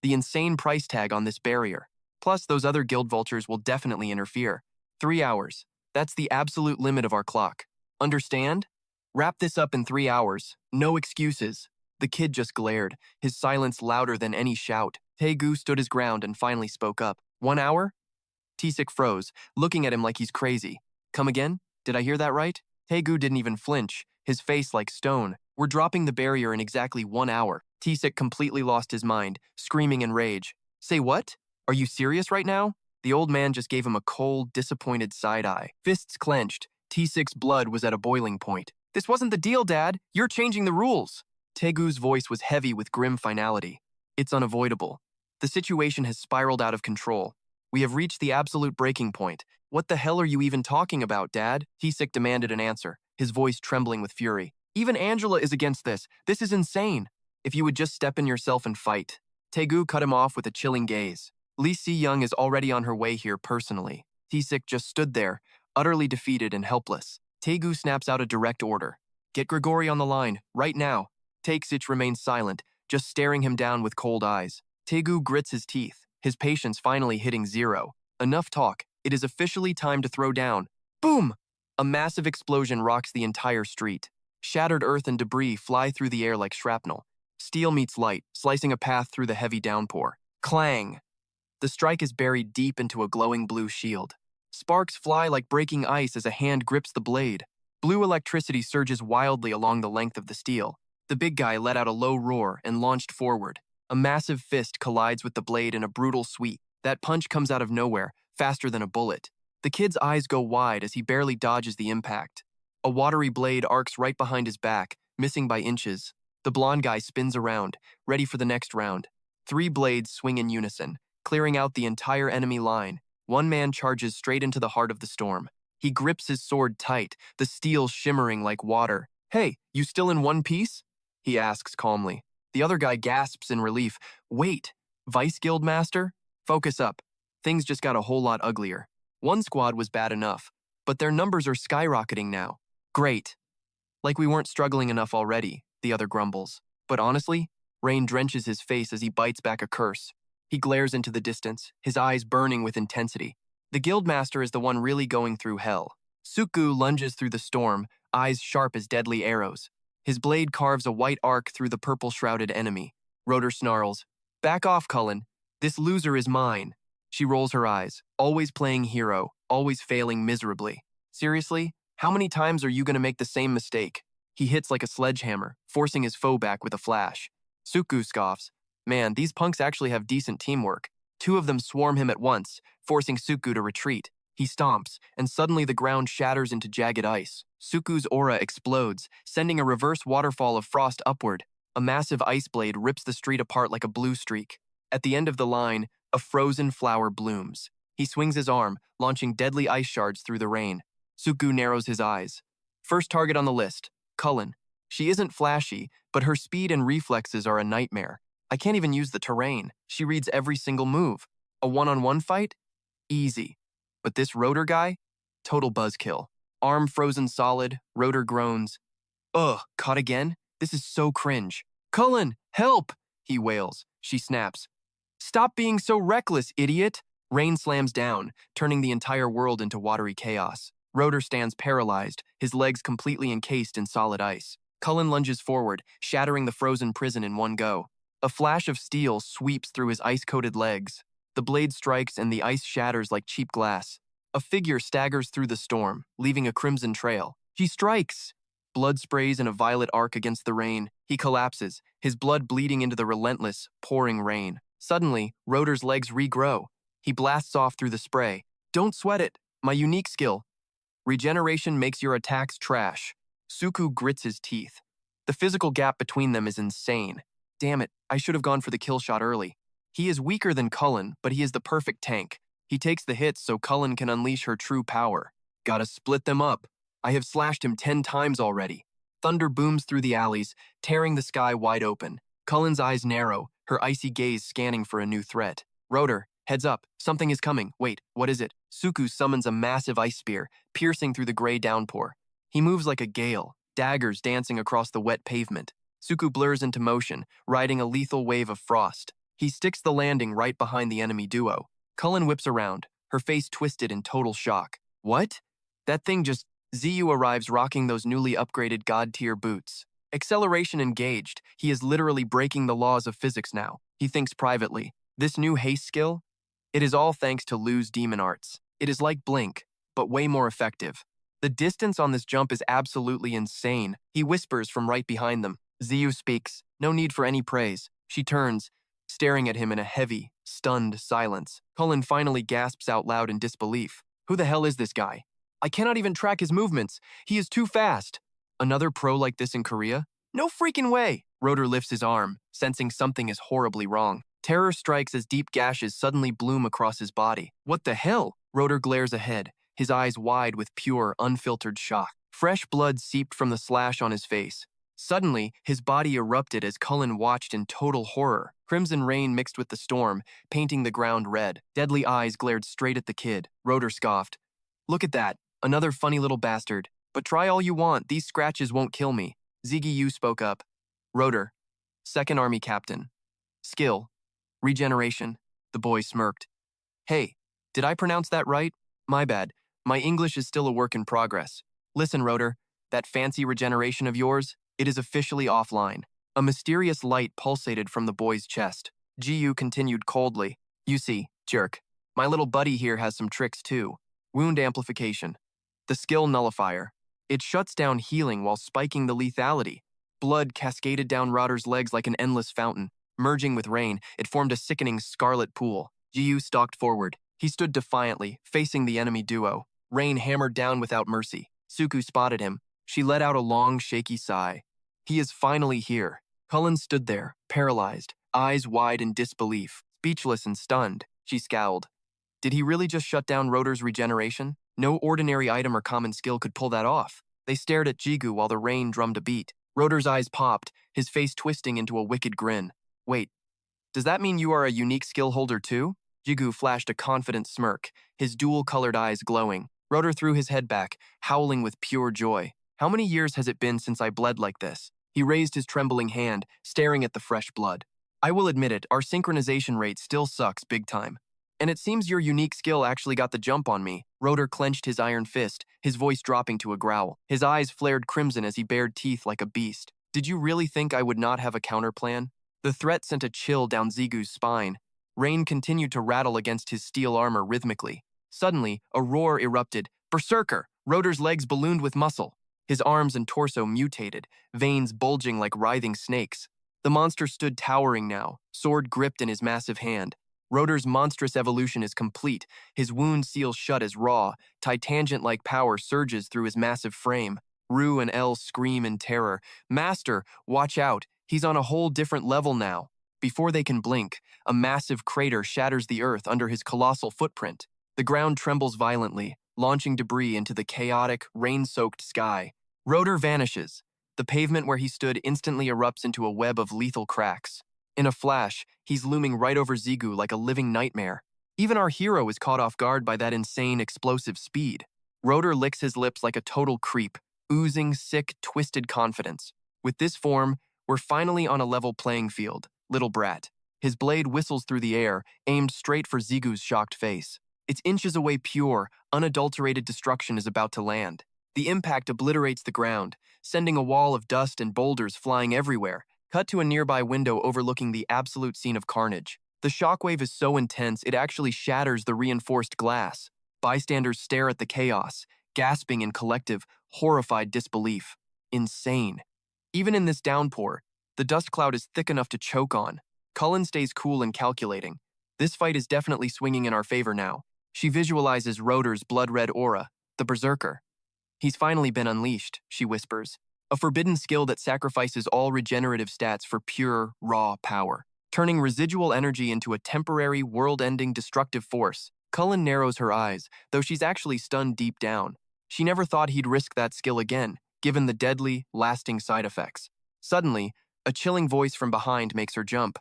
The insane price tag on this barrier. Plus, those other guild vultures will definitely interfere. 3 hours. That's the absolute limit of our clock. Understand? Wrap this up in 3 hours. No excuses. The kid just glared, his silence louder than any shout. Taegu stood his ground and finally spoke up. 1 hour? Tisik froze, looking at him like he's crazy. Come again? Did I hear that right? Taegu didn't even flinch, his face like stone. We're dropping the barrier in exactly 1 hour. Tisik completely lost his mind, screaming in rage. Say what? Are you serious right now? The old man just gave him a cold, disappointed side-eye. Fists clenched. T6's blood was at a boiling point. This wasn't the deal, Dad. You're changing the rules. Tegu's voice was heavy with grim finality. It's unavoidable. The situation has spiraled out of control. We have reached the absolute breaking point. What the hell are you even talking about, Dad? T6 demanded an answer, his voice trembling with fury. Even Angela is against this. This is insane. If you would just step in yourself and fight. Tegu cut him off with a chilling gaze. Li Si Young is already on her way here personally. T6 just stood there, utterly defeated and helpless. Tegu snaps out a direct order. Get Grigori on the line, right now. Taksich remains silent, just staring him down with cold eyes. Tegu grits his teeth, his patience finally hitting 0. Enough talk. It is officially time to throw down. Boom! A massive explosion rocks the entire street. Shattered earth and debris fly through the air like shrapnel. Steel meets light, slicing a path through the heavy downpour. Clang! The strike is buried deep into a glowing blue shield. Sparks fly like breaking ice as a hand grips the blade. Blue electricity surges wildly along the length of the steel. The big guy let out a low roar and launched forward. A massive fist collides with the blade in a brutal sweep. That punch comes out of nowhere, faster than a bullet. The kid's eyes go wide as he barely dodges the impact. A watery blade arcs right behind his back, missing by inches. The blonde guy spins around, ready for the next round. 3 blades swing in unison, clearing out the entire enemy line. One man charges straight into the heart of the storm. He grips his sword tight, the steel shimmering like water. Hey, you still in one piece? He asks calmly. The other guy gasps in relief. Wait, Vice Guild Master? Focus up. Things just got a whole lot uglier. One squad was bad enough, but their numbers are skyrocketing now. Great. Like we weren't struggling enough already, the other grumbles. But honestly, rain drenches his face as he bites back a curse. He glares into the distance, his eyes burning with intensity. The Guildmaster is the one really going through hell. Sukgu lunges through the storm, eyes sharp as deadly arrows. His blade carves a white arc through the purple-shrouded enemy. Rotor snarls, "Back off, Cullen. This loser is mine." She rolls her eyes, always playing hero, always failing miserably. Seriously? How many times are you going to make the same mistake? He hits like a sledgehammer, forcing his foe back with a flash. Suku scoffs. Man, these punks actually have decent teamwork. Two of them swarm him at once, forcing Suku to retreat. He stomps, and suddenly the ground shatters into jagged ice. Suku's aura explodes, sending a reverse waterfall of frost upward. A massive ice blade rips the street apart like a blue streak. At the end of the line, a frozen flower blooms. He swings his arm, launching deadly ice shards through the rain. Suku narrows his eyes. First target on the list, Cullen. She isn't flashy, but her speed and reflexes are a nightmare. I can't even use the terrain. She reads every single move. A one-on-one fight? Easy. But this Rotor guy? Total buzzkill. Arm frozen solid, Rotor groans. Ugh, caught again? This is so cringe. Cullen, help! He wails. She snaps. Stop being so reckless, idiot! Rain slams down, turning the entire world into watery chaos. Rotor stands paralyzed, his legs completely encased in solid ice. Cullen lunges forward, shattering the frozen prison in one go. A flash of steel sweeps through his ice-coated legs. The blade strikes and the ice shatters like cheap glass. A figure staggers through the storm, leaving a crimson trail. He strikes! Blood sprays in a violet arc against the rain. He collapses, his blood bleeding into the relentless, pouring rain. Suddenly, Rotor's legs regrow. He blasts off through the spray. Don't sweat it. My unique skill. Regeneration makes your attacks trash. Suku grits his teeth. The physical gap between them is insane. Damn it, I should have gone for the kill shot early. He is weaker than Cullen, but he is the perfect tank. He takes the hits so Cullen can unleash her true power. Gotta split them up. I have slashed him 10 times already. Thunder booms through the alleys, tearing the sky wide open. Cullen's eyes narrow, her icy gaze scanning for a new threat. Rotor, heads up, something is coming. Wait, what is it? Suku summons a massive ice spear, piercing through the gray downpour. He moves like a gale, daggers dancing across the wet pavement. Suku blurs into motion, riding a lethal wave of frost. He sticks the landing right behind the enemy duo. Cullen whips around, her face twisted in total shock. What? That thing just... Ziyu arrives rocking those newly upgraded god-tier boots. Acceleration engaged, he is literally breaking the laws of physics now. He thinks privately. This new haste skill? It is all thanks to Lu's demon arts. It is like Blink, but way more effective. The distance on this jump is absolutely insane. He whispers from right behind them. Ziyu speaks. No need for any praise. She turns, staring at him in a heavy, stunned silence. Cullen finally gasps out loud in disbelief. Who the hell is this guy? I cannot even track his movements. He is too fast. Another pro like this in Korea? No freaking way. Rotor lifts his arm, sensing something is horribly wrong. Terror strikes as deep gashes suddenly bloom across his body. What the hell? Rotor glares ahead, his eyes wide with pure, unfiltered shock. Fresh blood seeped from the slash on his face. Suddenly, his body erupted as Cullen watched in total horror. Crimson rain mixed with the storm, painting the ground red. Deadly eyes glared straight at the kid. Rotor scoffed. Look at that. Another funny little bastard. But try all you want, these scratches won't kill me. Ziggy spoke up. Rotor, 2nd Army Captain. Skill, regeneration. The boy smirked. Hey, did I pronounce that right? My bad. My English is still a work in progress. Listen, Rotor, that fancy regeneration of yours, it is officially offline. A mysterious light pulsated from the boy's chest. Jiyu continued coldly. You see, jerk. My little buddy here has some tricks too. Wound amplification. The skill nullifier. It shuts down healing while spiking the lethality. Blood cascaded down Rotor's legs like an endless fountain. Merging with rain, it formed a sickening scarlet pool. Jiyu stalked forward. He stood defiantly, facing the enemy duo. Rain hammered down without mercy. Suku spotted him. She let out a long, shaky sigh. He is finally here. Cullen stood there, paralyzed, eyes wide in disbelief. Speechless and stunned, she scowled. Did he really just shut down Rotor's regeneration? No ordinary item or common skill could pull that off. They stared at Jigu while the rain drummed a beat. Rotor's eyes popped, his face twisting into a wicked grin. Wait, does that mean you are a unique skill holder too? Jigu flashed a confident smirk, his dual-colored eyes glowing. Rotor threw his head back, howling with pure joy. How many years has it been since I bled like this? He raised his trembling hand, staring at the fresh blood. I will admit it, our synchronization rate still sucks big time. And it seems your unique skill actually got the jump on me. Rotor clenched his iron fist, his voice dropping to a growl. His eyes flared crimson as he bared teeth like a beast. Did you really think I would not have a counterplan? The threat sent a chill down Zigu's spine. Rain continued to rattle against his steel armor rhythmically. Suddenly, a roar erupted. Berserker! Rotor's legs ballooned with muscle. His arms and torso mutated, veins bulging like writhing snakes. The monster stood towering now, sword gripped in his massive hand. Rotor's monstrous evolution is complete, his wound seals shut as raw, titangent-like power surges through his massive frame. Rue and Elle scream in terror. Master, watch out, he's on a whole different level now. Before they can blink, a massive crater shatters the earth under his colossal footprint. The ground trembles violently, launching debris into the chaotic, rain-soaked sky. Rotor vanishes. The pavement where he stood instantly erupts into a web of lethal cracks. In a flash, he's looming right over Zigu like a living nightmare. Even our hero is caught off guard by that insane, explosive speed. Rotor licks his lips like a total creep, oozing sick, twisted confidence. With this form, we're finally on a level playing field, little brat. His blade whistles through the air, aimed straight for Zigu's shocked face. It's inches away pure, unadulterated destruction is about to land. The impact obliterates the ground, sending a wall of dust and boulders flying everywhere. Cut to a nearby window overlooking the absolute scene of carnage. The shockwave is so intense it actually shatters the reinforced glass. Bystanders stare at the chaos, gasping in collective, horrified disbelief. Insane. Even in this downpour, the dust cloud is thick enough to choke on. Cullen stays cool and calculating. This fight is definitely swinging in our favor now. She visualizes Rotor's blood-red aura, the Berserker. He's finally been unleashed, she whispers. A forbidden skill that sacrifices all regenerative stats for pure, raw power, turning residual energy into a temporary, world-ending destructive force. Cullen narrows her eyes, though she's actually stunned deep down. She never thought he'd risk that skill again, given the deadly, lasting side effects. Suddenly, a chilling voice from behind makes her jump.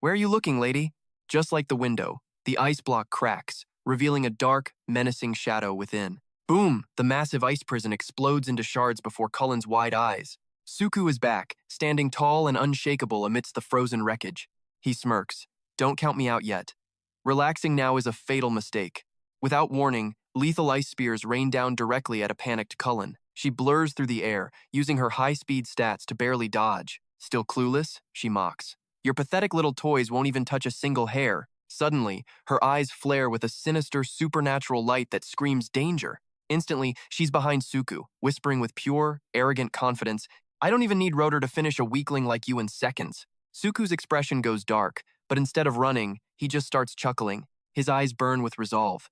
"Where are you looking, lady?" Just like the window, the ice block cracks, revealing a dark, menacing shadow within. Boom! The massive ice prison explodes into shards before Cullen's wide eyes. Suku is back, standing tall and unshakable amidst the frozen wreckage. He smirks. "Don't count me out yet." Relaxing now is a fatal mistake. Without warning, lethal ice spears rain down directly at a panicked Cullen. She blurs through the air, using her high-speed stats to barely dodge. Still clueless? She mocks. "Your pathetic little toys won't even touch a single hair." Suddenly, her eyes flare with a sinister, supernatural light that screams danger. Instantly, she's behind Suku, whispering with pure, arrogant confidence, "I don't even need Rotor to finish a weakling like you in seconds." Suku's expression goes dark, but instead of running, he just starts chuckling. His eyes burn with resolve.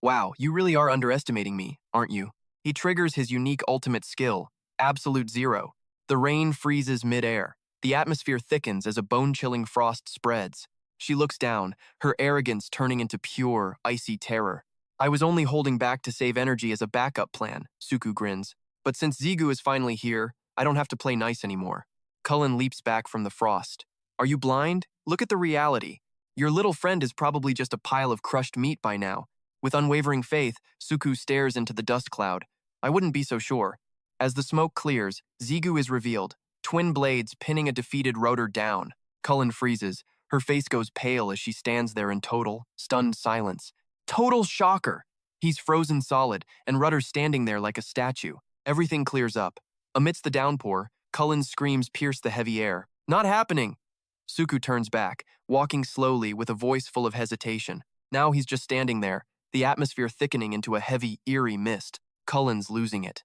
"Wow, you really are underestimating me, aren't you?" He triggers his unique ultimate skill, Absolute Zero. The rain freezes mid-air. The atmosphere thickens as a bone-chilling frost spreads. She looks down, her arrogance turning into pure, icy terror. "I was only holding back to save energy as a backup plan," Suku grins. "But since Zigu is finally here, I don't have to play nice anymore." Cullen leaps back from the frost. "Are you blind? Look at the reality. Your little friend is probably just a pile of crushed meat by now." With unwavering faith, Suku stares into the dust cloud. "I wouldn't be so sure." As the smoke clears, Zigu is revealed, twin blades pinning a defeated Rotor down. Cullen freezes. Her face goes pale as she stands there in total, stunned silence. Total shocker! He's frozen solid, and Rudder's standing there like a statue. Everything clears up. Amidst the downpour, Cullen's screams pierce the heavy air. "Not happening!" Suku turns back, walking slowly with a voice full of hesitation. Now he's just standing there, the atmosphere thickening into a heavy, eerie mist. Cullen's losing it.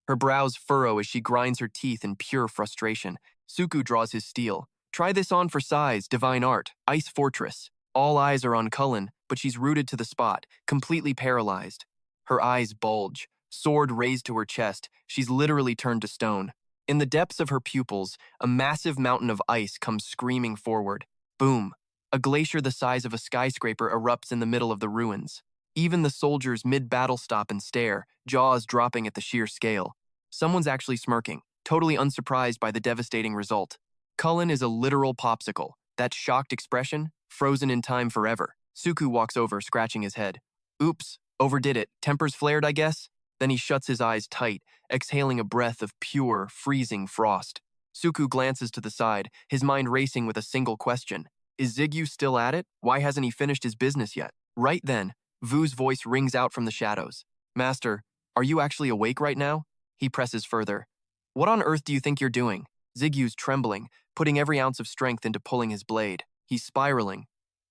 Her brows furrow as she grinds her teeth in pure frustration. Suku draws his steel. "Try this on for size, divine art, ice fortress." All eyes are on Cullen, but she's rooted to the spot, completely paralyzed. Her eyes bulge, sword raised to her chest, she's literally turned to stone. In the depths of her pupils, a massive mountain of ice comes screaming forward. Boom! A glacier the size of a skyscraper erupts in the middle of the ruins. Even the soldiers mid-battle stop and stare, jaws dropping at the sheer scale. Someone's actually smirking, totally unsurprised by the devastating result. Cullen is a literal popsicle. That shocked expression, frozen in time forever. Suku walks over, scratching his head. "Oops, overdid it. Tempers flared, I guess?" Then he shuts his eyes tight, exhaling a breath of pure, freezing frost. Suku glances to the side, his mind racing with a single question. Is Zigyu still at it? Why hasn't he finished his business yet? Right then, Vu's voice rings out from the shadows. "Master, are you actually awake right now?" He presses further. "What on earth do you think you're doing?" Zigyu's trembling, putting every ounce of strength into pulling his blade. He's spiraling.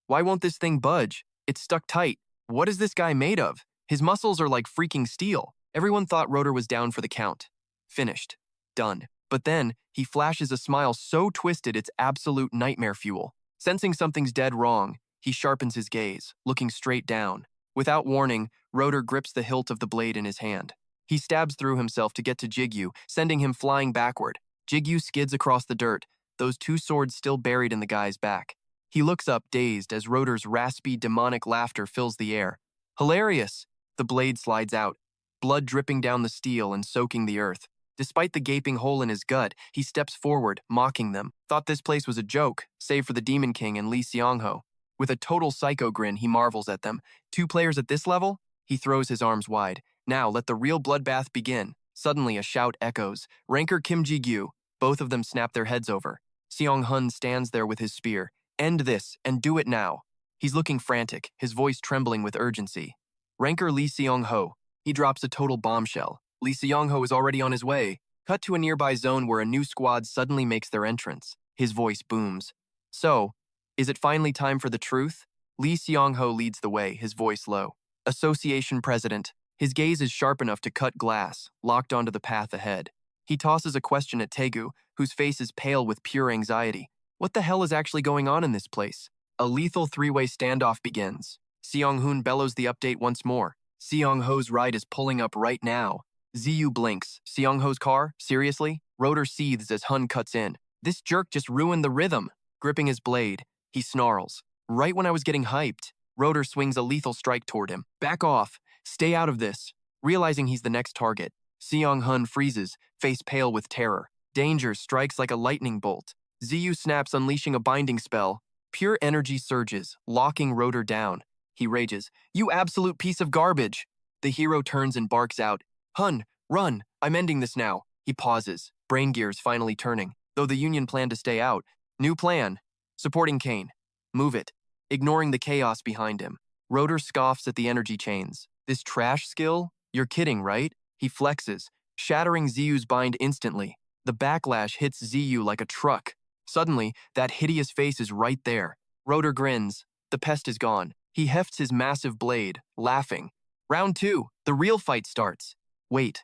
"Why won't this thing budge? It's stuck tight. What is this guy made of? His muscles are like freaking steel." Everyone thought Rotor was down for the count. Finished. Done. But then, he flashes a smile so twisted it's absolute nightmare fuel. Sensing something's dead wrong, he sharpens his gaze, looking straight down. Without warning, Rotor grips the hilt of the blade in his hand. He stabs through himself to get to Jigyu, sending him flying backward. Jigyu skids across the dirt, those two swords still buried in the guy's back. He looks up, dazed, as Rotor's raspy, demonic laughter fills the air. Hilarious! The blade slides out, blood dripping down the steel and soaking the earth. Despite the gaping hole in his gut, he steps forward, mocking them. Thought this place was a joke, save for the Demon King and Lee Seong-ho. With a total psycho grin, he marvels at them. 2 players at this level? He throws his arms wide. Now, let the real bloodbath begin. Suddenly, a shout echoes. Ranker Kim Ji-gyu. Both of them snap their heads over. Seong-hun stands there with his spear. End this, and do it now. He's looking frantic, his voice trembling with urgency. Ranker Lee Seong-ho. He drops a total bombshell. Lee Seong-ho is already on his way. Cut to a nearby zone where a new squad suddenly makes their entrance. His voice booms. So, is it finally time for the truth? Lee Seong-ho leads the way, his voice low. Association President. His gaze is sharp enough to cut glass, locked onto the path ahead. He tosses a question at Taegu, whose face is pale with pure anxiety. What the hell is actually going on in this place? A lethal 3-way standoff begins. Seong-hun bellows the update once more. Seong-ho's ride is pulling up right now. Ziyu blinks. Seong-ho's car? Seriously? Rotor seethes as Hun cuts in. This jerk just ruined the rhythm. Gripping his blade, he snarls. Right when I was getting hyped. Rotor swings a lethal strike toward him. Back off. Stay out of this. Realizing he's the next target, Seong-hun freezes, face pale with terror. Danger strikes like a lightning bolt. Ziyu snaps, unleashing a binding spell. Pure energy surges, locking Rotor down. He rages. You absolute piece of garbage. The hero turns and barks out. Hun, run! I'm ending this now. He pauses, brain gears finally turning. Though the Union planned to stay out. New plan. Supporting Kane. Move it. Ignoring the chaos behind him. Rotor scoffs at the energy chains. This trash skill? You're kidding, right? He flexes, shattering Ziyu's bind instantly. The backlash hits Ziyu like a truck. Suddenly, that hideous face is right there. Rotor grins. The pest is gone. He hefts his massive blade, laughing. Round 2. The real fight starts. Wait.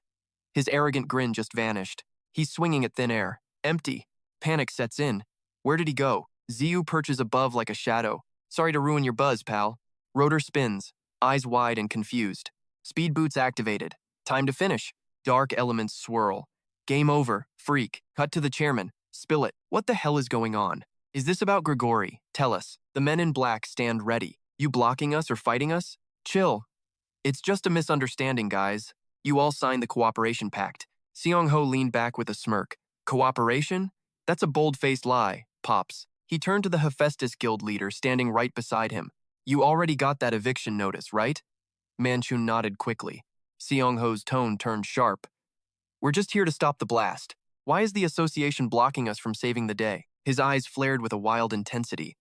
His arrogant grin just vanished. He's swinging at thin air. Empty. Panic sets in. Where did he go? Ziyu perches above like a shadow. Sorry to ruin your buzz, pal. Rotor spins, eyes wide and confused. Speed boots activated. Time to finish. Dark elements swirl. Game over. Freak. Cut to the chairman. Spill it. What the hell is going on? Is this about Grigori? Tell us. The men in black stand ready. You blocking us or fighting us? Chill. It's just a misunderstanding, guys. You all signed the cooperation pact. Seong-ho leaned back with a smirk. Cooperation? That's a bold-faced lie, Pops. He turned to the Hephaestus Guild leader standing right beside him. You already got that eviction notice, right? Manchun nodded quickly. Seong-ho's tone turned sharp. We're just here to stop the blast. Why is the association blocking us from saving the day? His eyes flared with a wild intensity.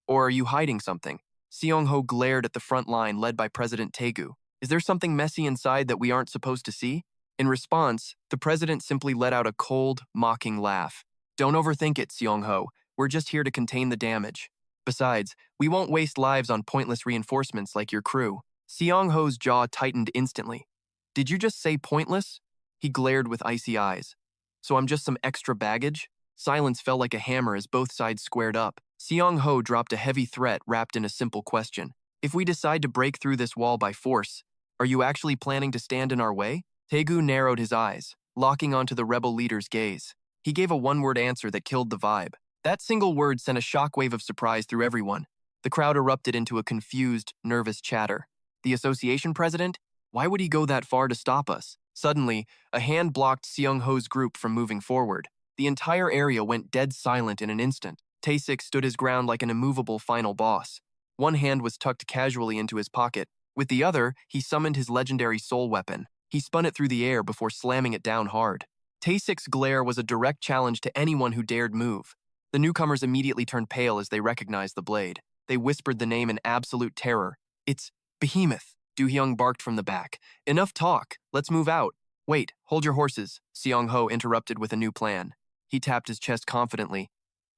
Or are you hiding something? Seong-ho glared at the front line led by President Taegu. Is there something messy inside that we aren't supposed to see? In response, the president simply let out a cold, mocking laugh. Don't overthink it, Seong-ho. We're just here to contain the damage. Besides, we won't waste lives on pointless reinforcements like your crew. Seong-ho's jaw tightened instantly. Did you just say pointless? He glared with icy eyes. So I'm just some extra baggage? Silence fell like a hammer as both sides squared up. Seong-ho dropped a heavy threat wrapped in a simple question. If we decide to break through this wall by force, are you actually planning to stand in our way? Taegu narrowed his eyes, locking onto the rebel leader's gaze. He gave a one-word answer that killed the vibe. That single word sent a shockwave of surprise through everyone. The crowd erupted into a confused, nervous chatter. The association president? Why would he go that far to stop us? Suddenly, a hand blocked Seong-ho's group from moving forward. The entire area went dead silent in an instant. Tae-sik stood his ground like an immovable final boss. One hand was tucked casually into his pocket. With the other, he summoned his legendary soul weapon. He spun it through the air before slamming it down hard. Tae-sik's glare was a direct challenge to anyone who dared move. The newcomers immediately turned pale as they recognized the blade. They whispered the name in absolute terror. It's Behemoth. Du-hyung barked from the back. Enough talk. Let's move out. Wait, hold your horses. Seong-ho interrupted with a new plan. He tapped his chest confidently.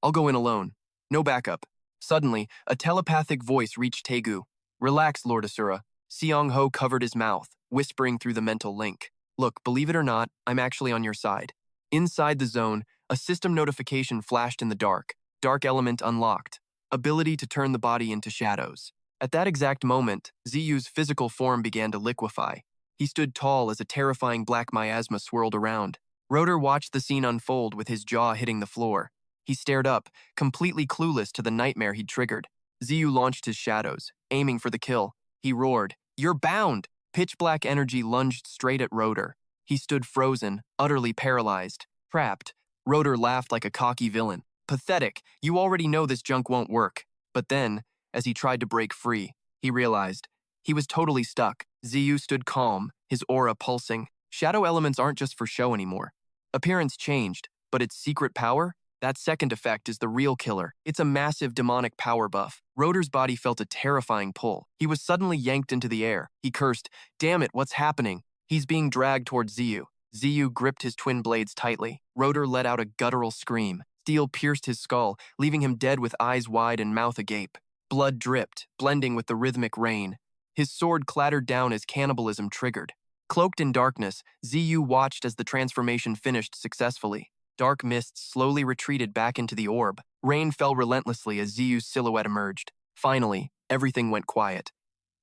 I'll go in alone. No backup. Suddenly, a telepathic voice reached Taegu. Relax, Lord Asura. Seong-ho covered his mouth, whispering through the mental link. Look, believe it or not, I'm actually on your side. Inside the zone, a system notification flashed in the dark. Dark element unlocked. Ability to turn the body into shadows. At that exact moment, Ziyu's physical form began to liquefy. He stood tall as a terrifying black miasma swirled around. Rotor watched the scene unfold with his jaw hitting the floor. He stared up, completely clueless to the nightmare he'd triggered. Ziyu launched his shadows, aiming for the kill. He roared, "You're bound!" Pitch black energy lunged straight at Rotor. He stood frozen, utterly paralyzed. Trapped. Rotor laughed like a cocky villain. "Pathetic, you already know this junk won't work." But then, as he tried to break free, he realized he was totally stuck. Ziyu stood calm, his aura pulsing. Shadow elements aren't just for show anymore. Appearance changed, but its secret power? That second effect is the real killer. It's a massive demonic power buff. Rotor's body felt a terrifying pull. He was suddenly yanked into the air. He cursed, "Damn it, what's happening?" He's being dragged towards Ziyu. Ziyu gripped his twin blades tightly. Rotor let out a guttural scream. Steel pierced his skull, leaving him dead with eyes wide and mouth agape. Blood dripped, blending with the rhythmic rain. His sword clattered down as cannibalism triggered. Cloaked in darkness, Ziyu watched as the transformation finished successfully. Dark mists slowly retreated back into the orb. Rain fell relentlessly as Ziyu's silhouette emerged. Finally, everything went quiet.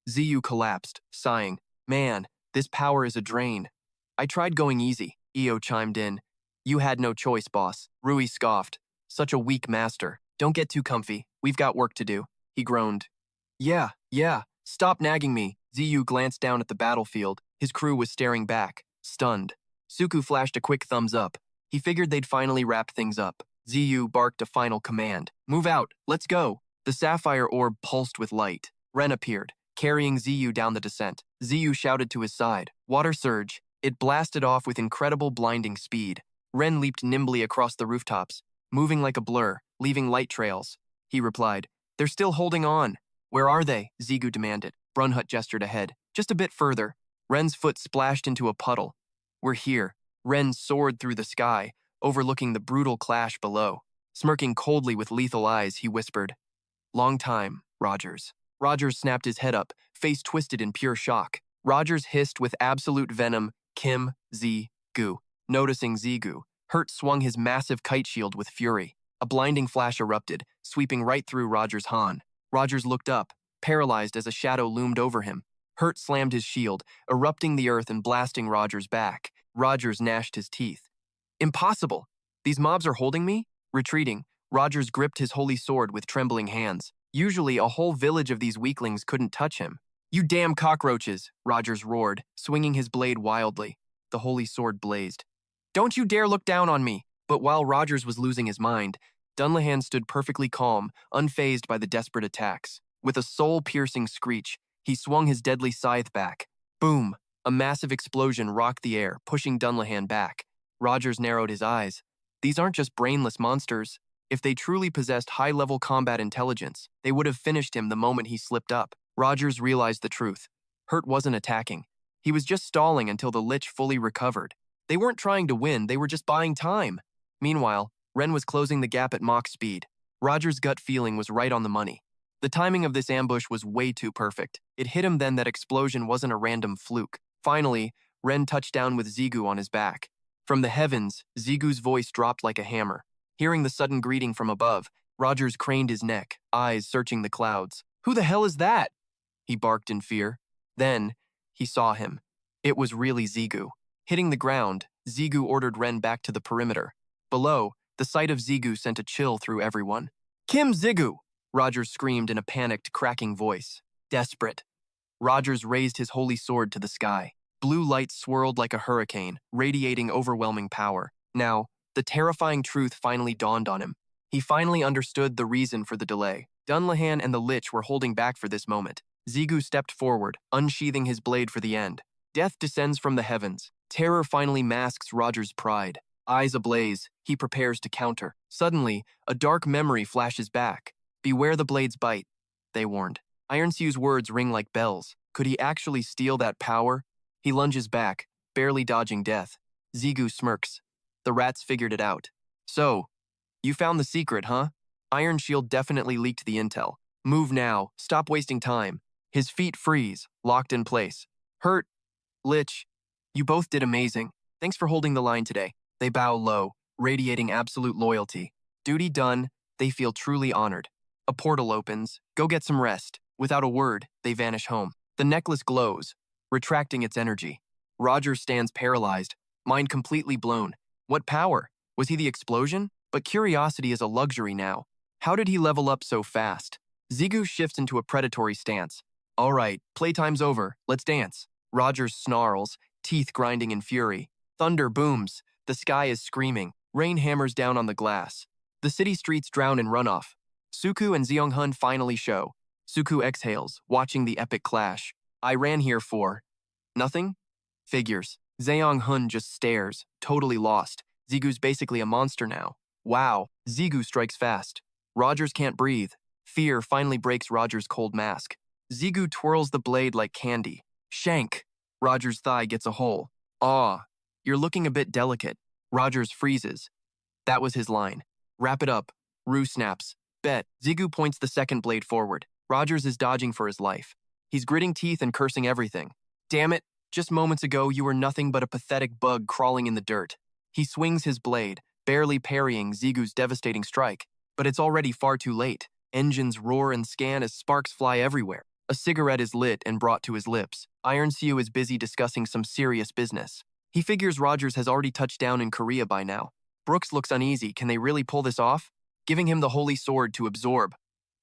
Ziyu collapsed, sighing, "Man, this power is a drain." "I tried going easy," Io chimed in. "You had no choice, boss." Rui scoffed. "Such a weak master. Don't get too comfy. We've got work to do." He groaned. Yeah. Stop nagging me." Ziyu glanced down at the battlefield. His crew was staring back, stunned. Suku flashed a quick thumbs up. He figured they'd finally wrapped things up. Ziyu barked a final command. "Move out. Let's go." The sapphire orb pulsed with light. Ren appeared, carrying Ziyu down the descent. Ziyu shouted to his side. Water surge. It blasted off with incredible blinding speed. Ren leaped nimbly across the rooftops, moving like a blur, leaving light trails. He replied, "They're still holding on." "Where are they?" Zigu demanded. Brunhut gestured ahead. "Just a bit further." Ren's foot splashed into a puddle. "We're here." Ren soared through the sky, overlooking the brutal clash below. Smirking coldly with lethal eyes, he whispered, "Long time, Rogers." Rogers snapped his head up, face twisted in pure shock. Rogers hissed with absolute venom, "Kim, Z-gu." Noticing Zigu, Hurt swung his massive kite shield with fury. A blinding flash erupted, sweeping right through Rogers' Han. Rogers looked up, paralyzed as a shadow loomed over him. Hurt slammed his shield, erupting the earth and blasting Rogers back. Rogers gnashed his teeth. "Impossible! These mobs are holding me?" Retreating, Rogers gripped his holy sword with trembling hands. Usually, a whole village of these weaklings couldn't touch him. "You damn cockroaches!" Rogers roared, swinging his blade wildly. The holy sword blazed. "Don't you dare look down on me!" But while Rogers was losing his mind, Dunlahan stood perfectly calm, unfazed by the desperate attacks. With a soul-piercing screech, he swung his deadly scythe back. Boom! A massive explosion rocked the air, pushing Dunlahan back. Rogers narrowed his eyes. These aren't just brainless monsters. If they truly possessed high-level combat intelligence, they would have finished him the moment he slipped up. Rogers realized the truth. Hurt wasn't attacking. He was just stalling until the Lich fully recovered. They weren't trying to win, they were just buying time. Meanwhile, Ren was closing the gap at Mach speed. Rogers' gut feeling was right on the money. The timing of this ambush was way too perfect. It hit him then that explosion wasn't a random fluke. Finally, Ren touched down with Zigu on his back. From the heavens, Zigu's voice dropped like a hammer. Hearing the sudden greeting from above, Rogers craned his neck, eyes searching the clouds. "Who the hell is that?" he barked in fear. Then, he saw him. It was really Zigu. Hitting the ground, Zigu ordered Ren back to the perimeter. Below, the sight of Zigu sent a chill through everyone. "Kim Zigu!" Rogers screamed in a panicked, cracking voice. Desperate. Rogers raised his holy sword to the sky. Blue light swirled like a hurricane, radiating overwhelming power. Now, the terrifying truth finally dawned on him. He finally understood the reason for the delay. Dunlahan and the Lich were holding back for this moment. Zigu stepped forward, unsheathing his blade for the end. Death descends from the heavens. Terror finally masks Rogers' pride. Eyes ablaze, he prepares to counter. Suddenly, a dark memory flashes back. "Beware the blade's bite," they warned. Ironsiew's words ring like bells. Could he actually steal that power? He lunges back, barely dodging death. Zigu smirks. The rats figured it out. "So, you found the secret, huh?" Iron Shield definitely leaked the intel. "Move now, stop wasting time." His feet freeze, locked in place. "Hurt, Lich, You both did amazing. Thanks for holding the line today. They bow low, radiating absolute loyalty. Duty done, they feel truly honored. A portal opens. Go get some rest. Without a word, they vanish home. The necklace glows, retracting its energy. Roger stands paralyzed, mind completely blown. What power? Was he the explosion? But curiosity is a luxury now. How did he level up so fast? Zigu shifts into a predatory stance. All right, playtime's over. Let's dance. Roger snarls, teeth grinding in fury. Thunder booms. The sky is screaming. Rain hammers down on the glass. The city streets drown in runoff. Suku and Zeonghun finally show. Suku exhales, watching the epic clash. I ran here for... nothing? Figures. Zeonghun just stares, totally lost. Zigu's basically a monster now. Wow, Zigu strikes fast. Rogers can't breathe. Fear finally breaks Rogers' cold mask. Zigu twirls the blade like candy. Shank! Rogers' thigh gets a hole. Aw, you're looking a bit delicate. Rogers freezes. That was his line. Wrap it up. Rue snaps. Bet. Zigu points the second blade forward. Rogers is dodging for his life. He's gritting teeth and cursing everything. Damn it, just moments ago you were nothing but a pathetic bug crawling in the dirt. He swings his blade, barely parrying Zigu's devastating strike. But it's already far too late. Engines roar and scan as sparks fly everywhere. A cigarette is lit and brought to his lips. Iron Siu is busy discussing some serious business. He figures Rogers has already touched down in Korea by now. Brooks looks uneasy. Can they really pull this off? Giving him the holy sword to absorb.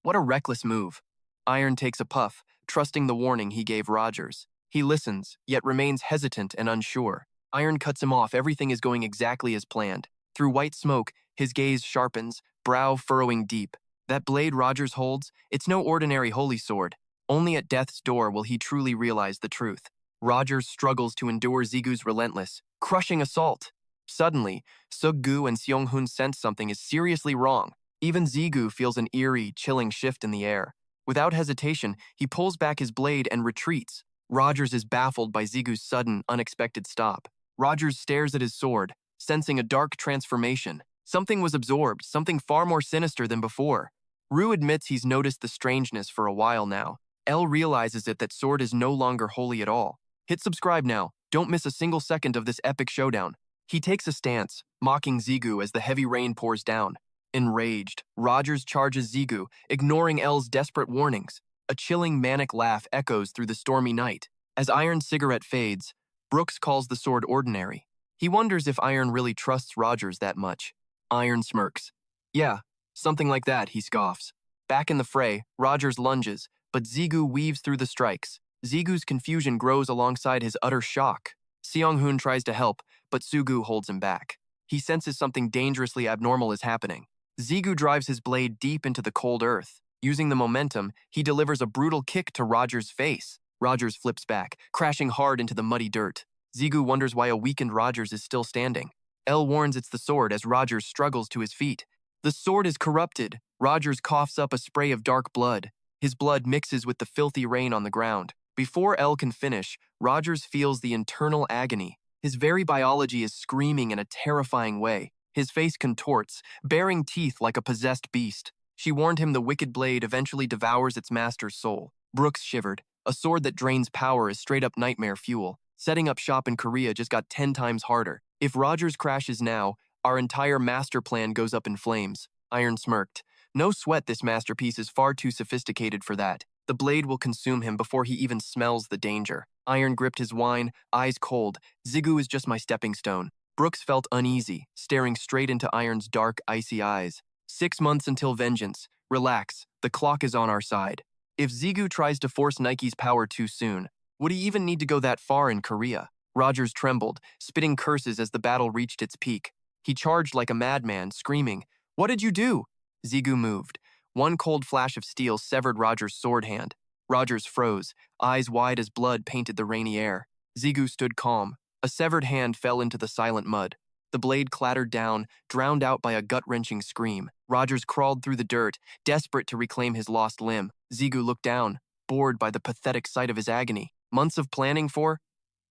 What a reckless move. Iron takes a puff, trusting the warning he gave Rogers. He listens, yet remains hesitant and unsure. Iron cuts him off. Everything is going exactly as planned. Through white smoke, his gaze sharpens, brow furrowing deep. That blade Rogers holds, it's no ordinary holy sword. Only at death's door will he truly realize the truth. Rogers struggles to endure Zigu's relentless, crushing assault. Suddenly, Suggu and Seonghun sense something is seriously wrong. Even Zigu feels an eerie, chilling shift in the air. Without hesitation, he pulls back his blade and retreats. Rogers is baffled by Zigu's sudden, unexpected stop. Rogers stares at his sword, sensing a dark transformation. Something was absorbed, something far more sinister than before. Rue admits he's noticed the strangeness for a while now. Elle realizes that sword is no longer holy at all. Hit subscribe now. Don't miss a single second of this epic showdown. He takes a stance, mocking Zigu as the heavy rain pours down. Enraged, Rogers charges Zigu, ignoring Elle's desperate warnings. A chilling, manic laugh echoes through the stormy night. As Iron's cigarette fades, Brooks calls the sword ordinary. He wonders if Iron really trusts Rogers that much. Iron smirks. Yeah, something like that, he scoffs. Back in the fray, Rogers lunges, but Zigu weaves through the strikes. Zigu's confusion grows alongside his utter shock. Seonghun tries to help, but Sugu holds him back. He senses something dangerously abnormal is happening. Zigu drives his blade deep into the cold earth. Using the momentum, he delivers a brutal kick to Rogers' face. Rogers flips back, crashing hard into the muddy dirt. Zigu wonders why a weakened Rogers is still standing. Elle warns it's the sword as Rogers struggles to his feet. The sword is corrupted. Rogers coughs up a spray of dark blood. His blood mixes with the filthy rain on the ground. Before Elle can finish, Rogers feels the internal agony. His very biology is screaming in a terrifying way. His face contorts, baring teeth like a possessed beast. She warned him the wicked blade eventually devours its master's soul. Brooks shivered. A sword that drains power is straight-up nightmare fuel. Setting up shop in Korea just got 10 times harder. If Rogers crashes now, our entire master plan goes up in flames. Iron smirked. No sweat, this masterpiece is far too sophisticated for that. The blade will consume him before he even smells the danger. Iron gripped his wine, eyes cold. Zigu is just my stepping stone. Brooks felt uneasy, staring straight into Iron's dark, icy eyes. 6 months until vengeance. Relax, the clock is on our side. If Zigu tries to force Nike's power too soon, would he even need to go that far in Korea? Rogers trembled, spitting curses as the battle reached its peak. He charged like a madman, screaming, "What did you do?" Zigu moved. One cold flash of steel severed Rogers' sword hand. Rogers froze, eyes wide as blood painted the rainy air. Zigu stood calm. A severed hand fell into the silent mud. The blade clattered down, drowned out by a gut-wrenching scream. Rogers crawled through the dirt, desperate to reclaim his lost limb. Zigu looked down, bored by the pathetic sight of his agony. Months of planning for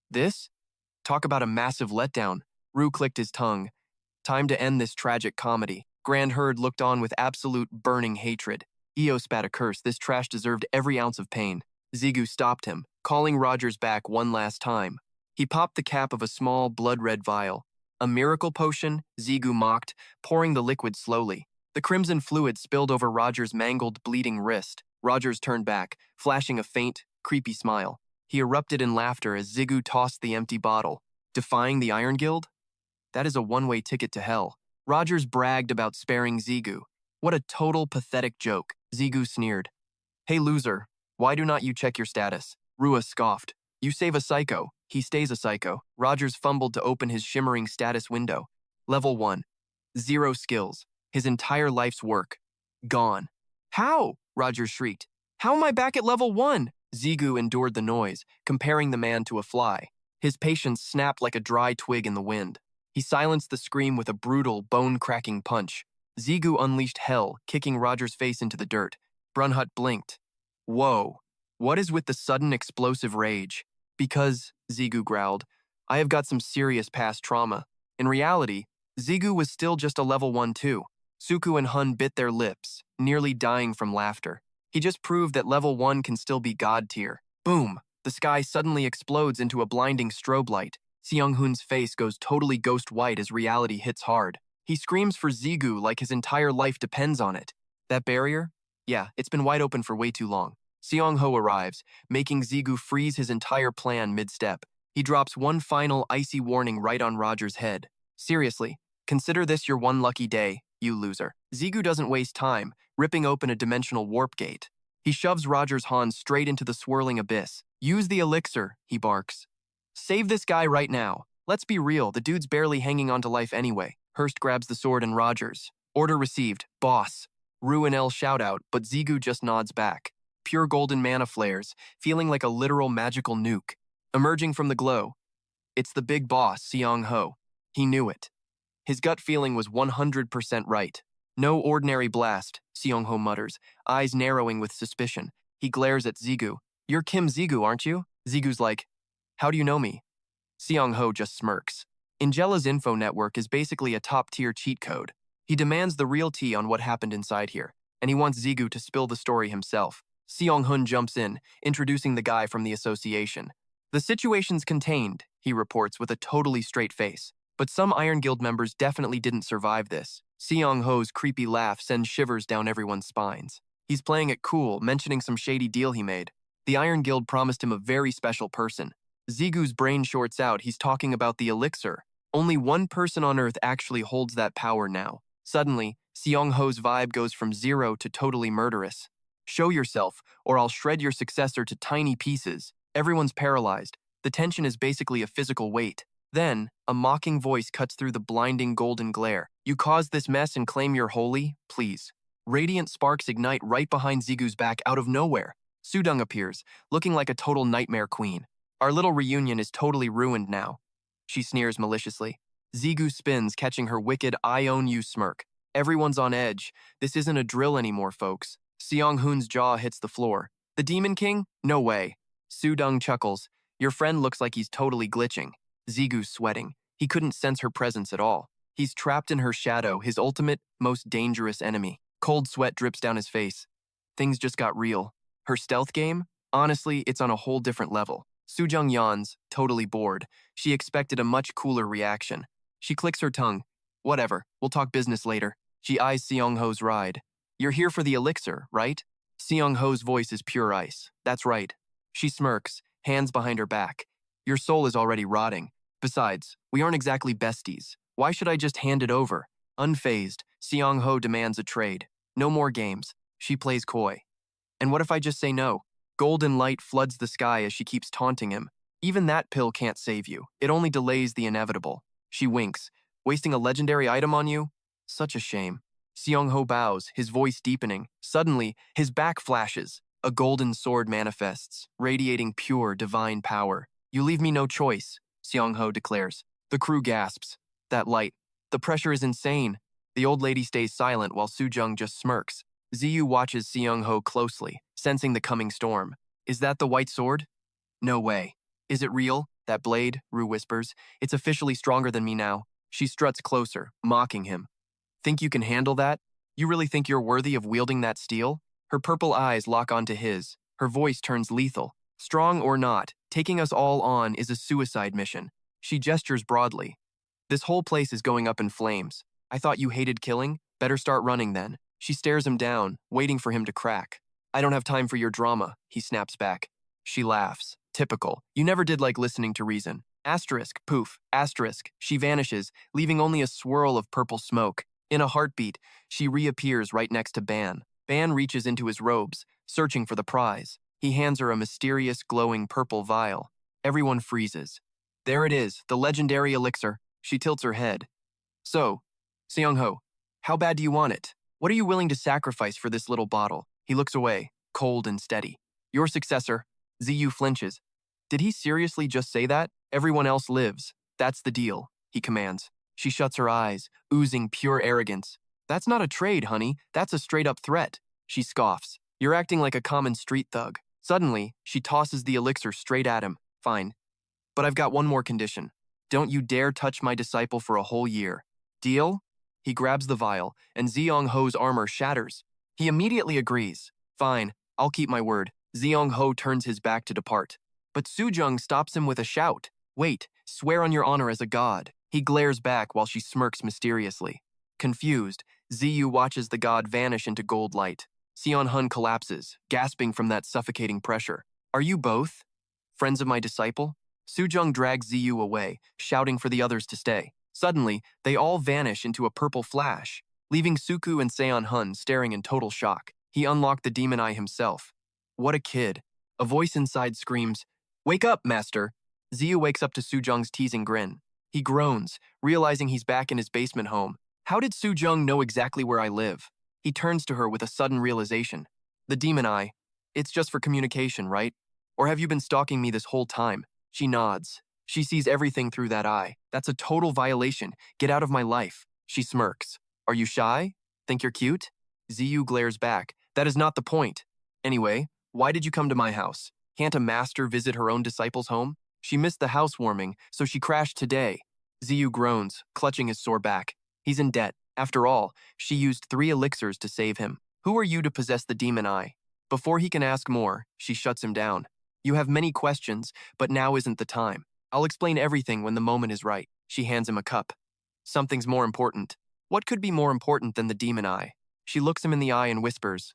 this? Talk about a massive letdown. Rue clicked his tongue. Time to end this tragic comedy. Grand Herd looked on with absolute burning hatred. Io spat a curse. This trash deserved every ounce of pain. Zigu stopped him, calling Rogers back one last time. He popped the cap of a small, blood-red vial. A miracle potion, Zigu mocked, pouring the liquid slowly. The crimson fluid spilled over Roger's mangled, bleeding wrist. Rogers turned back, flashing a faint, creepy smile. He erupted in laughter as Zigu tossed the empty bottle. Defying the Iron Guild? That is a one-way ticket to hell. Rogers bragged about sparing Zigu. What a total pathetic joke, Zigu sneered. Hey loser, why do not you check your status? Rua scoffed. You save a psycho, he stays a psycho. Rogers fumbled to open his shimmering status window. Level 1. 0 skills. His entire life's work. Gone. How? Rogers shrieked. How am I back at level 1? Zigu endured the noise, comparing the man to a fly. His patience snapped like a dry twig in the wind. He silenced the scream with a brutal, bone-cracking punch. Zigu unleashed hell, kicking Roger's face into the dirt. Brunhut blinked. Whoa. What is with the sudden explosive rage? Because, Zigu growled, I have got some serious past trauma. In reality, Zigu was still just a level 1 too. Suku and Hun bit their lips, nearly dying from laughter. He just proved that level 1 can still be god tier. Boom! The sky suddenly explodes into a blinding strobe light. Seong-hun's face goes totally ghost white as reality hits hard. He screams for Zigu like his entire life depends on it. That barrier? Yeah, it's been wide open for way too long. Seong-ho arrives, making Zigu freeze his entire plan mid-step. He drops one final icy warning right on Roger's head. Seriously, consider this your one lucky day, you loser. Zigu doesn't waste time, ripping open a dimensional warp gate. He shoves Roger's Han straight into the swirling abyss. Use the elixir, he barks. Save this guy right now. Let's be real, the dude's barely hanging on to life anyway. Hurst grabs the sword and Rogers. Order received, boss. Ru and El shout out, but Zigu just nods back. Pure golden mana flares, feeling like a literal magical nuke. Emerging from the glow. It's the big boss, Seong-ho. He knew it. His gut feeling was 100% right. No ordinary blast, Seong-ho mutters, eyes narrowing with suspicion. He glares at Zigu. You're Kim Zigu, aren't you? Zigu's like, how do you know me? Seong-ho just smirks. Ingela's info network is basically a top-tier cheat code. He demands the real tea on what happened inside here, and he wants Zigu to spill the story himself. Seong-hun jumps in, introducing the guy from the association. The situation's contained, he reports with a totally straight face. But some Iron Guild members definitely didn't survive this. Seong-ho's creepy laugh sends shivers down everyone's spines. He's playing it cool, mentioning some shady deal he made. The Iron Guild promised him a very special person. Zigu's brain shorts out, he's talking about the elixir. Only one person on Earth actually holds that power now. Suddenly, Seong-ho's vibe goes from 0 to totally murderous. Show yourself, or I'll shred your successor to tiny pieces. Everyone's paralyzed. The tension is basically a physical weight. Then, a mocking voice cuts through the blinding golden glare. You caused this mess and claim you're holy? Please. Radiant sparks ignite right behind Zigu's back out of nowhere. Sudung appears, looking like a total nightmare queen. Our little reunion is totally ruined now. She sneers maliciously. Zigu spins, catching her wicked I-own-you smirk. Everyone's on edge. This isn't a drill anymore, folks. Seong-hun's jaw hits the floor. The Demon King? No way. Sudung chuckles. Your friend looks like he's totally glitching. Zigu's sweating. He couldn't sense her presence at all. He's trapped in her shadow, his ultimate, most dangerous enemy. Cold sweat drips down his face. Things just got real. Her stealth game? Honestly, it's on a whole different level. Sujung yawns, totally bored. She expected a much cooler reaction. She clicks her tongue. Whatever, we'll talk business later. She eyes Seong-ho's ride. You're here for the elixir, right? Seong-ho's voice is pure ice. That's right. She smirks, hands behind her back. Your soul is already rotting. Besides, we aren't exactly besties. Why should I just hand it over? Unfazed, Seong-ho demands a trade. No more games. She plays coy. And what if I just say no? Golden light floods the sky as she keeps taunting him. Even that pill can't save you. It only delays the inevitable. She winks. Wasting a legendary item on you? Such a shame. Seong-ho bows, his voice deepening. Suddenly, his back flashes. A golden sword manifests, radiating pure, divine power. You leave me no choice, Seong-ho declares. The crew gasps. That light. The pressure is insane. The old lady stays silent while Sujung just smirks. Ziyu watches Seong-ho closely, sensing the coming storm. Is that the white sword? No way. Is it real? That blade, Ru whispers. It's officially stronger than me now. She struts closer, mocking him. Think you can handle that? You really think you're worthy of wielding that steel? Her purple eyes lock onto his. Her voice turns lethal. Strong or not, taking us all on is a suicide mission. She gestures broadly. This whole place is going up in flames. I thought you hated killing? Better start running then. She stares him down, waiting for him to crack. I don't have time for your drama, he snaps back. She laughs. Typical. You never did like listening to reason. Asterisk, poof, asterisk. She vanishes, leaving only a swirl of purple smoke. In a heartbeat, she reappears right next to Ban. Ban reaches into his robes, searching for the prize. He hands her a mysterious, glowing purple vial. Everyone freezes. There it is, the legendary elixir. She tilts her head. So, Seong-ho, how bad do you want it? What are you willing to sacrifice for this little bottle? He looks away, cold and steady. Your successor. Ziyu flinches. Did he seriously just say that? Everyone else lives. That's the deal, he commands. She shuts her eyes, oozing pure arrogance. That's not a trade, honey. That's a straight-up threat. She scoffs. You're acting like a common street thug. Suddenly, she tosses the elixir straight at him. Fine. But I've got one more condition. Don't you dare touch my disciple for a whole year. Deal? He grabs the vial, and Zeong-ho's armor shatters. He immediately agrees. Fine, I'll keep my word. Zeong-ho turns his back to depart. But Sujung stops him with a shout. Wait, swear on your honor as a god. He glares back while she smirks mysteriously. Confused, Ziyu watches the god vanish into gold light. Seon-hun collapses, gasping from that suffocating pressure. Are you both friends of my disciple? Sujung drags Ziyu away, shouting for the others to stay. Suddenly, they all vanish into a purple flash, leaving Suku and Seon-hun staring in total shock. He unlocked the demon eye himself. What a kid. A voice inside screams, "Wake up, master!" Ziyu wakes up to Sujung's teasing grin. He groans, realizing he's back in his basement home. How did Sujung know exactly where I live? He turns to her with a sudden realization. The demon eye. It's just for communication, right? Or have you been stalking me this whole time? She nods. She sees everything through that eye. That's a total violation. Get out of my life. She smirks. Are you shy? Think you're cute? Ziyu glares back. That is not the point. Anyway, why did you come to my house? Can't a master visit her own disciple's home? She missed the housewarming, so she crashed today. Ziyu groans, clutching his sore back. He's in debt. After all, she used 3 elixirs to save him. Who are you to possess the demon eye? Before he can ask more, she shuts him down. You have many questions, but now isn't the time. I'll explain everything when the moment is right. She hands him a cup. Something's more important. What could be more important than the demon eye? She looks him in the eye and whispers,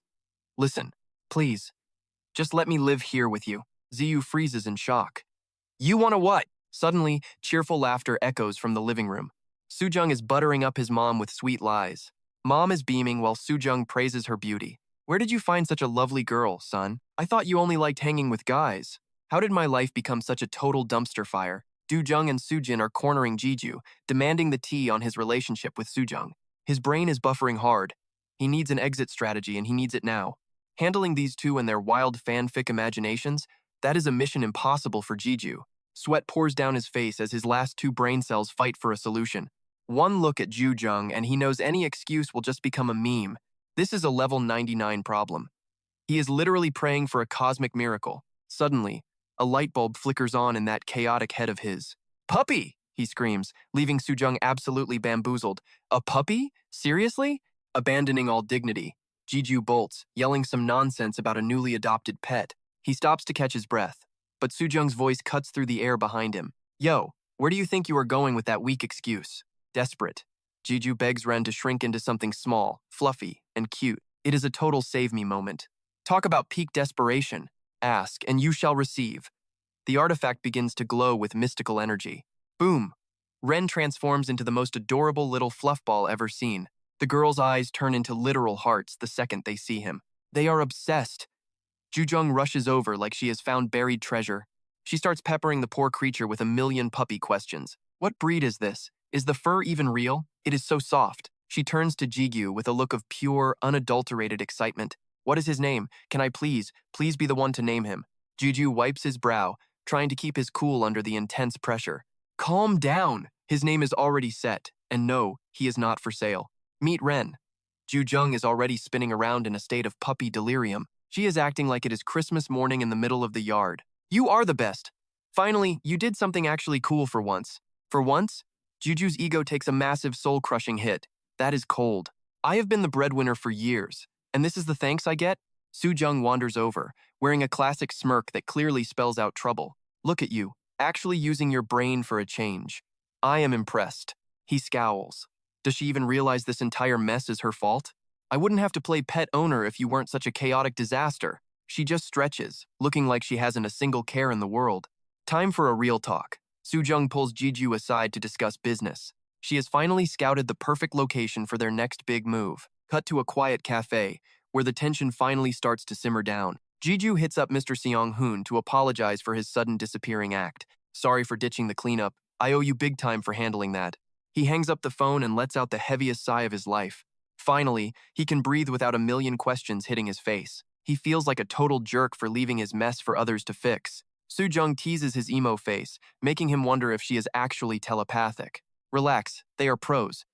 Listen, please. Just let me live here with you. Ziyu freezes in shock. You want to what? Suddenly, cheerful laughter echoes from the living room. Sujung is buttering up his mom with sweet lies. Mom is beaming while Sujung praises her beauty. Where did you find such a lovely girl, son? I thought you only liked hanging with guys. How did my life become such a total dumpster fire? Dujung and Sujin are cornering Jeju, demanding the tea on his relationship with Sujung. His brain is buffering hard. He needs an exit strategy and he needs it now. Handling these two and their wild fanfic imaginations, that is a mission impossible for Jeju. Sweat pours down his face as his last 2 brain cells fight for a solution. One look at Jujung and he knows any excuse will just become a meme. This is a level 99 problem. He is literally praying for a cosmic miracle. Suddenly, a light bulb flickers on in that chaotic head of his. Puppy! He screams, leaving Sujung absolutely bamboozled. A puppy? Seriously? Abandoning all dignity, Jeju bolts, yelling some nonsense about a newly adopted pet. He stops to catch his breath, but Sujung's voice cuts through the air behind him. Yo, where do you think you are going with that weak excuse? Desperate, Jeju begs Ren to shrink into something small, fluffy, and cute. It is a total save-me moment. Talk about peak desperation. Ask, and you shall receive. The artifact begins to glow with mystical energy. Boom! Ren transforms into the most adorable little fluffball ever seen. The girl's eyes turn into literal hearts the second they see him. They are obsessed. Jujung rushes over like she has found buried treasure. She starts peppering the poor creature with a million puppy questions. What breed is this? Is the fur even real? It is so soft. She turns to Jigyu with a look of pure, unadulterated excitement. What is his name? Can I please be the one to name him? Jiju wipes his brow, trying to keep his cool under the intense pressure. Calm down. His name is already set, and no, he is not for sale. Meet Ren. Jujung is already spinning around in a state of puppy delirium. She is acting like it is Christmas morning in the middle of the yard. You are the best. Finally, you did something actually cool for once. For once, Juju's ego takes a massive soul-crushing hit. That is cold. I have been the breadwinner for years, and this is the thanks I get? Soo-jung wanders over, wearing a classic smirk that clearly spells out trouble. Look at you, actually using your brain for a change. I am impressed. He scowls. Does she even realize this entire mess is her fault? I wouldn't have to play pet owner if you weren't such a chaotic disaster. She just stretches, looking like she hasn't a single care in the world. Time for a real talk. Soo-jung pulls Jeju aside to discuss business. She has finally scouted the perfect location for their next big move. Cut to a quiet cafe, where the tension finally starts to simmer down. Jeju hits up Mr. Seong-hoon to apologize for his sudden disappearing act. Sorry for ditching the cleanup. I owe you big time for handling that. He hangs up the phone and lets out the heaviest sigh of his life. Finally, he can breathe without a million questions hitting his face. He feels like a total jerk for leaving his mess for others to fix. Soo-jung teases his emo face, making him wonder if she is actually telepathic. Relax, they are pros.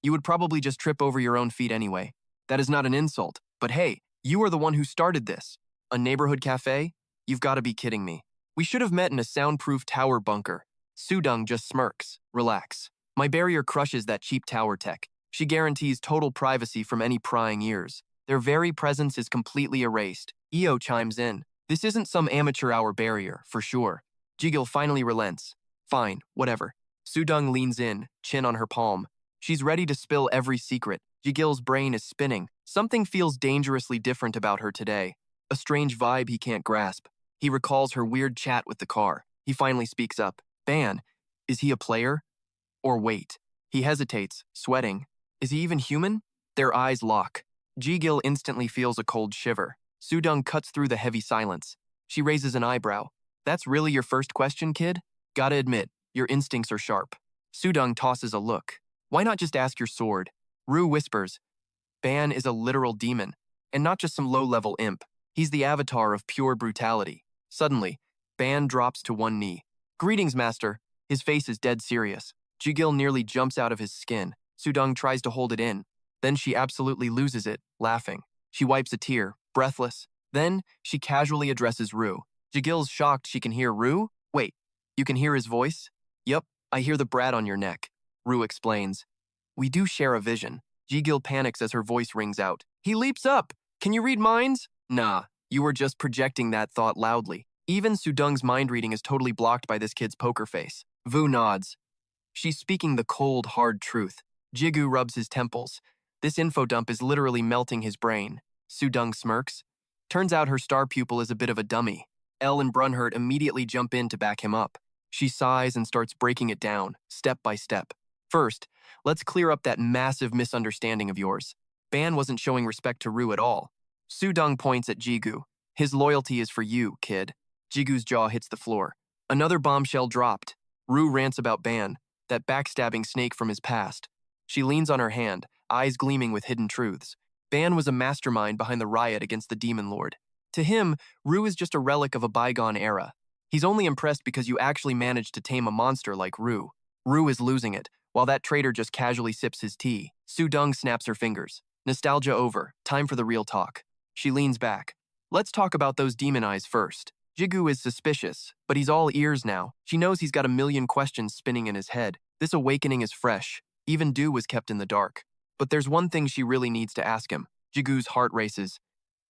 You would probably just trip over your own feet anyway. That is not an insult, but hey, you are the one who started this. A neighborhood cafe? You've got to be kidding me. We should have met in a soundproof tower bunker. Soo-jung just smirks. Relax. My barrier crushes that cheap tower tech. She guarantees total privacy from any prying ears. Their very presence is completely erased. Eo chimes in. This isn't some amateur hour barrier, for sure. Jigil finally relents. Fine, whatever. Soo-jung leans in, chin on her palm. She's ready to spill every secret. Jigil's brain is spinning. Something feels dangerously different about her today. A strange vibe he can't grasp. He recalls her weird chat with the car. He finally speaks up. Ban, is he a player? Or wait. He hesitates, sweating. Is he even human? Their eyes lock. Jigil instantly feels a cold shiver. Soo-jung cuts through the heavy silence. She raises an eyebrow. That's really your first question, kid? Gotta admit, your instincts are sharp. Soo-jung tosses a look. Why not just ask your sword? Rue whispers. Ban is a literal demon, and not just some low-level imp. He's the avatar of pure brutality. Suddenly, Ban drops to one knee. Greetings, master. His face is dead serious. Jigil nearly jumps out of his skin. Soo-jung tries to hold it in. Then she absolutely loses it, laughing. She wipes a tear, breathless. Then, she casually addresses Rue. Jigil's shocked she can hear Rue? Wait, you can hear his voice? Yup, I hear the brat on your neck. Rue explains. We do share a vision. Jigil panics as her voice rings out. He leaps up. Can you read minds? Nah, you were just projecting that thought loudly. Even Soo-jung's mind reading is totally blocked by this kid's poker face. Vu nods. She's speaking the cold, hard truth. Jigu rubs his temples. This info dump is literally melting his brain. Soo-jung smirks. Turns out her star pupil is a bit of a dummy. Elle and Brunhert immediately jump in to back him up. She sighs and starts breaking it down, step by step. First, let's clear up that massive misunderstanding of yours. Ban wasn't showing respect to Rue at all. Soo-jung points at Jigu. His loyalty is for you, kid. Jigu's jaw hits the floor. Another bombshell dropped. Rue rants about Ban, that backstabbing snake from his past. She leans on her hand, eyes gleaming with hidden truths. Ban was a mastermind behind the riot against the Demon Lord. To him, Rue is just a relic of a bygone era. He's only impressed because you actually managed to tame a monster like Rue. Rue is losing it, while that traitor just casually sips his tea. Soo-jung snaps her fingers. Nostalgia over, time for the real talk. She leans back. Let's talk about those demon eyes first. Jigu is suspicious, but he's all ears now. She knows he's got a million questions spinning in his head. This awakening is fresh. Even Du was kept in the dark. But there's one thing she really needs to ask him. Jigu's heart races.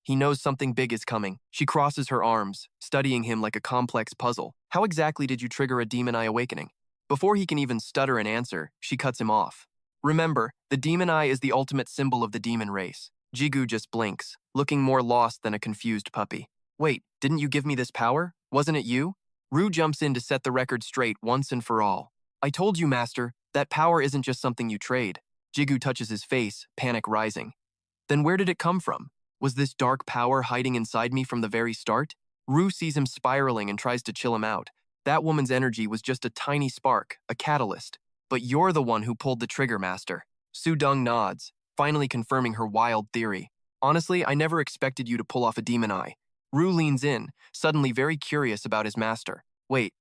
He knows something big is coming. She crosses her arms, studying him like a complex puzzle. How exactly did you trigger a demon eye awakening? Before he can even stutter an answer, she cuts him off. Remember, the demon eye is the ultimate symbol of the demon race. Jigu just blinks, looking more lost than a confused puppy. Wait, didn't you give me this power? Wasn't it you? Rue jumps in to set the record straight once and for all. I told you, master, that power isn't just something you trade. Jigu touches his face, panic rising. Then where did it come from? Was this dark power hiding inside me from the very start? Rue sees him spiraling and tries to chill him out. That woman's energy was just a tiny spark, a catalyst. But you're the one who pulled the trigger, master. Soo-jung nods, finally confirming her wild theory. Honestly, I never expected you to pull off a demon eye. Rue leans in, suddenly very curious about his master. Wait,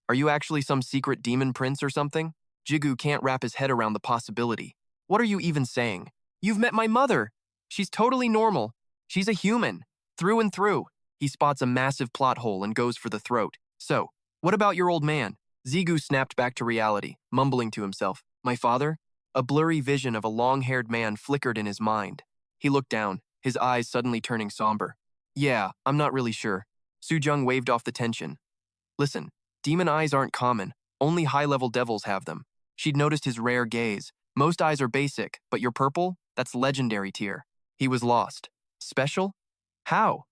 are you actually some secret demon prince or something? Jigu can't wrap his head around the possibility. What are you even saying? You've met my mother. She's totally normal. She's a human, through and through. He spots a massive plot hole and goes for the throat. So, what about your old man? Zigu snapped back to reality, mumbling to himself. My father? A blurry vision of a long-haired man flickered in his mind. He looked down, his eyes suddenly turning somber. Yeah, I'm not really sure. Sujung waved off the tension. Listen, demon eyes aren't common. Only high-level devils have them. She'd noticed his rare gaze. Most eyes are basic, but your purple? That's legendary tier. He was lost. Special? How?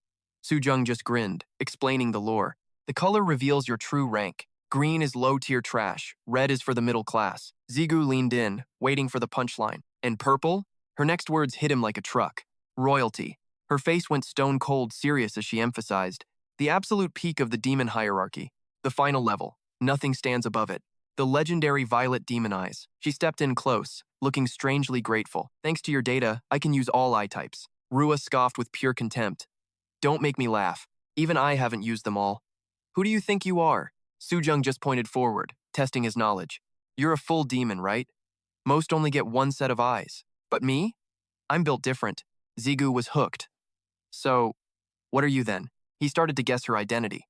Sujung just grinned, explaining the lore. The color reveals your true rank. Green is low-tier trash. Red is for the middle class. Zigu leaned in, waiting for the punchline. And purple? Her next words hit him like a truck. Royalty. Her face went stone-cold serious as she emphasized. The absolute peak of the demon hierarchy. The final level. Nothing stands above it. The legendary violet demon eyes. She stepped in close, looking strangely grateful. Thanks to your data, I can use all eye types. Rua scoffed with pure contempt. Don't make me laugh. Even I haven't used them all. Who do you think you are? Sujung just pointed forward, testing his knowledge. You're a full demon, right? Most only get one set of eyes. But me? I'm built different. Zigu was hooked. So, what are you then? He started to guess her identity.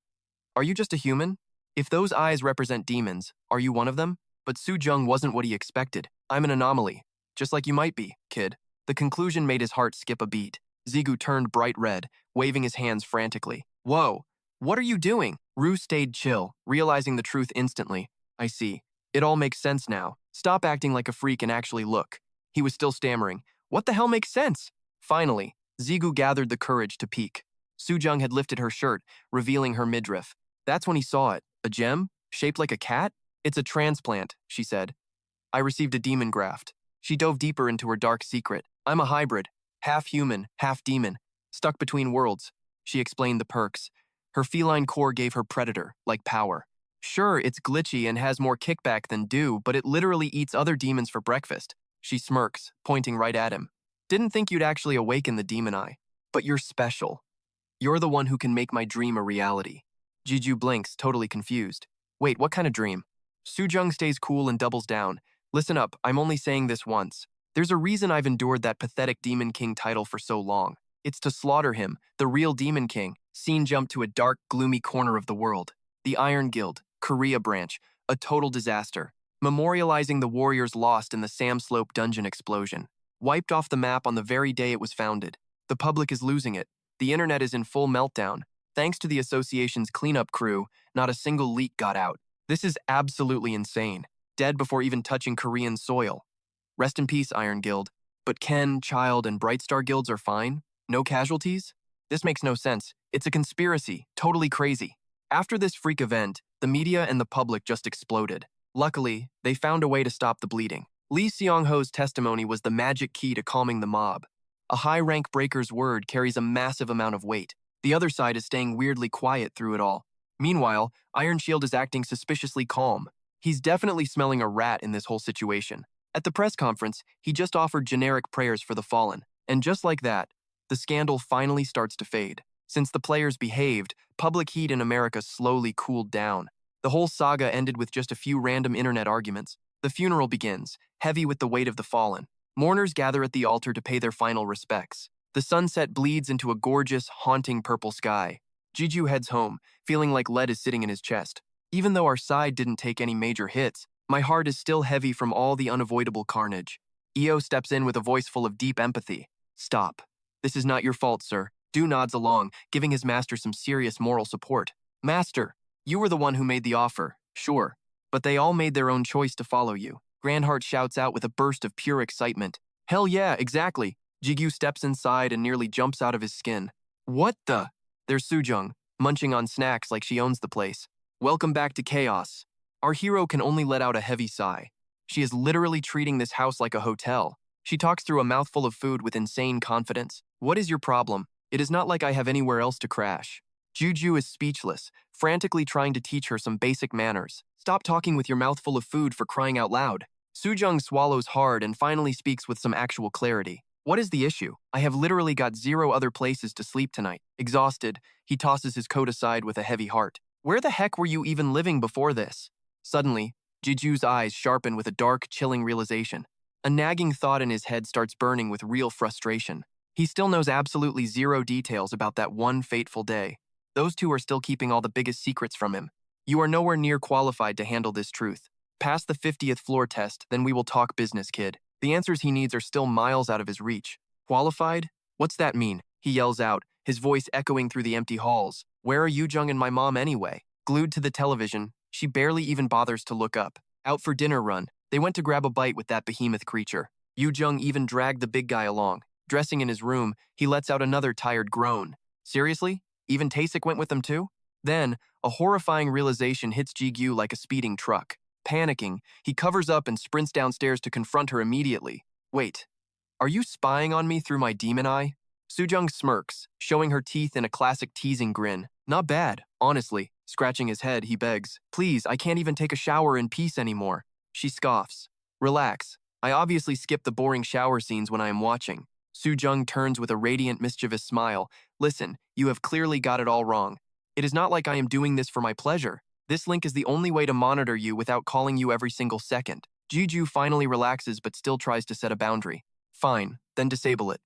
Are you just a human? If those eyes represent demons, are you one of them? But Sujung wasn't what he expected. I'm an anomaly. Just like you might be, kid. The conclusion made his heart skip a beat. Zigu turned bright red, waving his hands frantically. Whoa, what are you doing? Ru stayed chill, realizing the truth instantly. I see. It all makes sense now. Stop acting like a freak and actually look. He was still stammering. What the hell makes sense? Finally, Zigu gathered the courage to peek. Sujung had lifted her shirt, revealing her midriff. That's when he saw it. A gem? Shaped like a cat? It's a transplant, she said. I received a demon graft. She dove deeper into her dark secret. I'm a hybrid. Half human, half demon. Stuck between worlds. She explained the perks. Her feline core gave her predator, like power. Sure, it's glitchy and has more kickback than dew, but it literally eats other demons for breakfast. She smirks, pointing right at him. Didn't think you'd actually awaken the demon eye. But you're special. You're the one who can make my dream a reality. Jiju blinks, totally confused. Wait, what kind of dream? Sujung stays cool and doubles down. Listen up, I'm only saying this once. There's a reason I've endured that pathetic Demon King title for so long. It's to slaughter him, the real Demon King. Scene jumped to a dark, gloomy corner of the world. The Iron Guild, Korea branch, a total disaster. Memorializing the warriors lost in the Sam Slope dungeon explosion. Wiped off the map on the very day it was founded. The public is losing it. The internet is in full meltdown. Thanks to the association's cleanup crew, not a single leak got out. This is absolutely insane. Dead before even touching Korean soil. Rest in peace, Iron Guild. But Ken, Child, and Brightstar guilds are fine? No casualties? This makes no sense. It's a conspiracy. Totally crazy. After this freak event, the media and the public just exploded. Luckily, they found a way to stop the bleeding. Lee Seong-ho's testimony was the magic key to calming the mob. A high-rank breaker's word carries a massive amount of weight. The other side is staying weirdly quiet through it all. Meanwhile, Iron Shield is acting suspiciously calm. He's definitely smelling a rat in this whole situation. At the press conference, he just offered generic prayers for the fallen. And just like that, the scandal finally starts to fade. Since the players behaved, public heat in America slowly cooled down. The whole saga ended with just a few random internet arguments. The funeral begins, heavy with the weight of the fallen. Mourners gather at the altar to pay their final respects. The sunset bleeds into a gorgeous, haunting purple sky. Jiju heads home, feeling like lead is sitting in his chest. Even though our side didn't take any major hits, my heart is still heavy from all the unavoidable carnage. Io steps in with a voice full of deep empathy. Stop. This is not your fault, sir. Du nods along, giving his master some serious moral support. Master, you were the one who made the offer, sure. But they all made their own choice to follow you. Grandheart shouts out with a burst of pure excitement. Hell yeah, exactly. Jigyu steps inside and nearly jumps out of his skin. What the? There's Sujung, munching on snacks like she owns the place. Welcome back to chaos. Our hero can only let out a heavy sigh. She is literally treating this house like a hotel. She talks through a mouthful of food with insane confidence. What is your problem? It is not like I have anywhere else to crash. Juju is speechless, frantically trying to teach her some basic manners. Stop talking with your mouth full of food for crying out loud. Sujung swallows hard and finally speaks with some actual clarity. What is the issue? I have literally got 0 other places to sleep tonight. Exhausted, he tosses his coat aside with a heavy heart. Where the heck were you even living before this? Suddenly, Juju's eyes sharpen with a dark, chilling realization. A nagging thought in his head starts burning with real frustration. He still knows absolutely 0 details about that one fateful day. Those two are still keeping all the biggest secrets from him. You are nowhere near qualified to handle this truth. Pass the 50th floor test, then we will talk business, kid. The answers he needs are still miles out of his reach. Qualified? What's that mean? He yells out, his voice echoing through the empty halls. Where are Yu-jung and my mom anyway? Glued to the television, she barely even bothers to look up. Out for dinner run, they went to grab a bite with that behemoth creature. Yu-jung even dragged the big guy along. Dressing in his room, he lets out another tired groan. Seriously? Even Taesik went with them too? Then, a horrifying realization hits Ji-gyu like a speeding truck. Panicking, he covers up and sprints downstairs to confront her immediately. Wait, are you spying on me through my demon eye? Soo-jung smirks, showing her teeth in a classic teasing grin. Not bad, honestly. Scratching his head, he begs, please, I can't even take a shower in peace anymore. She scoffs. Relax. I obviously skip the boring shower scenes when I am watching. Soo-jung turns with a radiant, mischievous smile. Listen, you have clearly got it all wrong. It is not like I am doing this for my pleasure. This link is the only way to monitor you without calling you every single second. Ji-gyu finally relaxes but still tries to set a boundary. Fine, then disable it.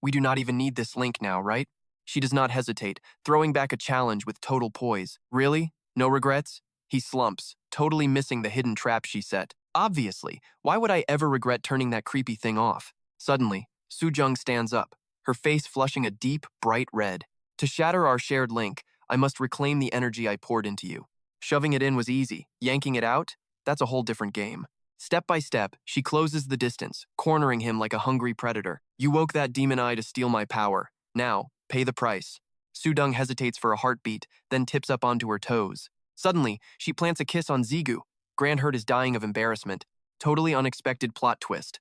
We do not even need this link now, right? She does not hesitate, throwing back a challenge with total poise. Really? No regrets? He slumps, totally missing the hidden trap she set. Obviously, why would I ever regret turning that creepy thing off? Suddenly, Soo-jung stands up, her face flushing a deep, bright red. To shatter our shared link, I must reclaim the energy I poured into you. Shoving it in was easy. Yanking it out? That's a whole different game. Step by step, she closes the distance, cornering him like a hungry predator. You woke that demon eye to steal my power. Now, pay the price. Soo-jung hesitates for a heartbeat, then tips up onto her toes. Suddenly, she plants a kiss on Zigu. Grandherd is dying of embarrassment. Totally unexpected plot twist.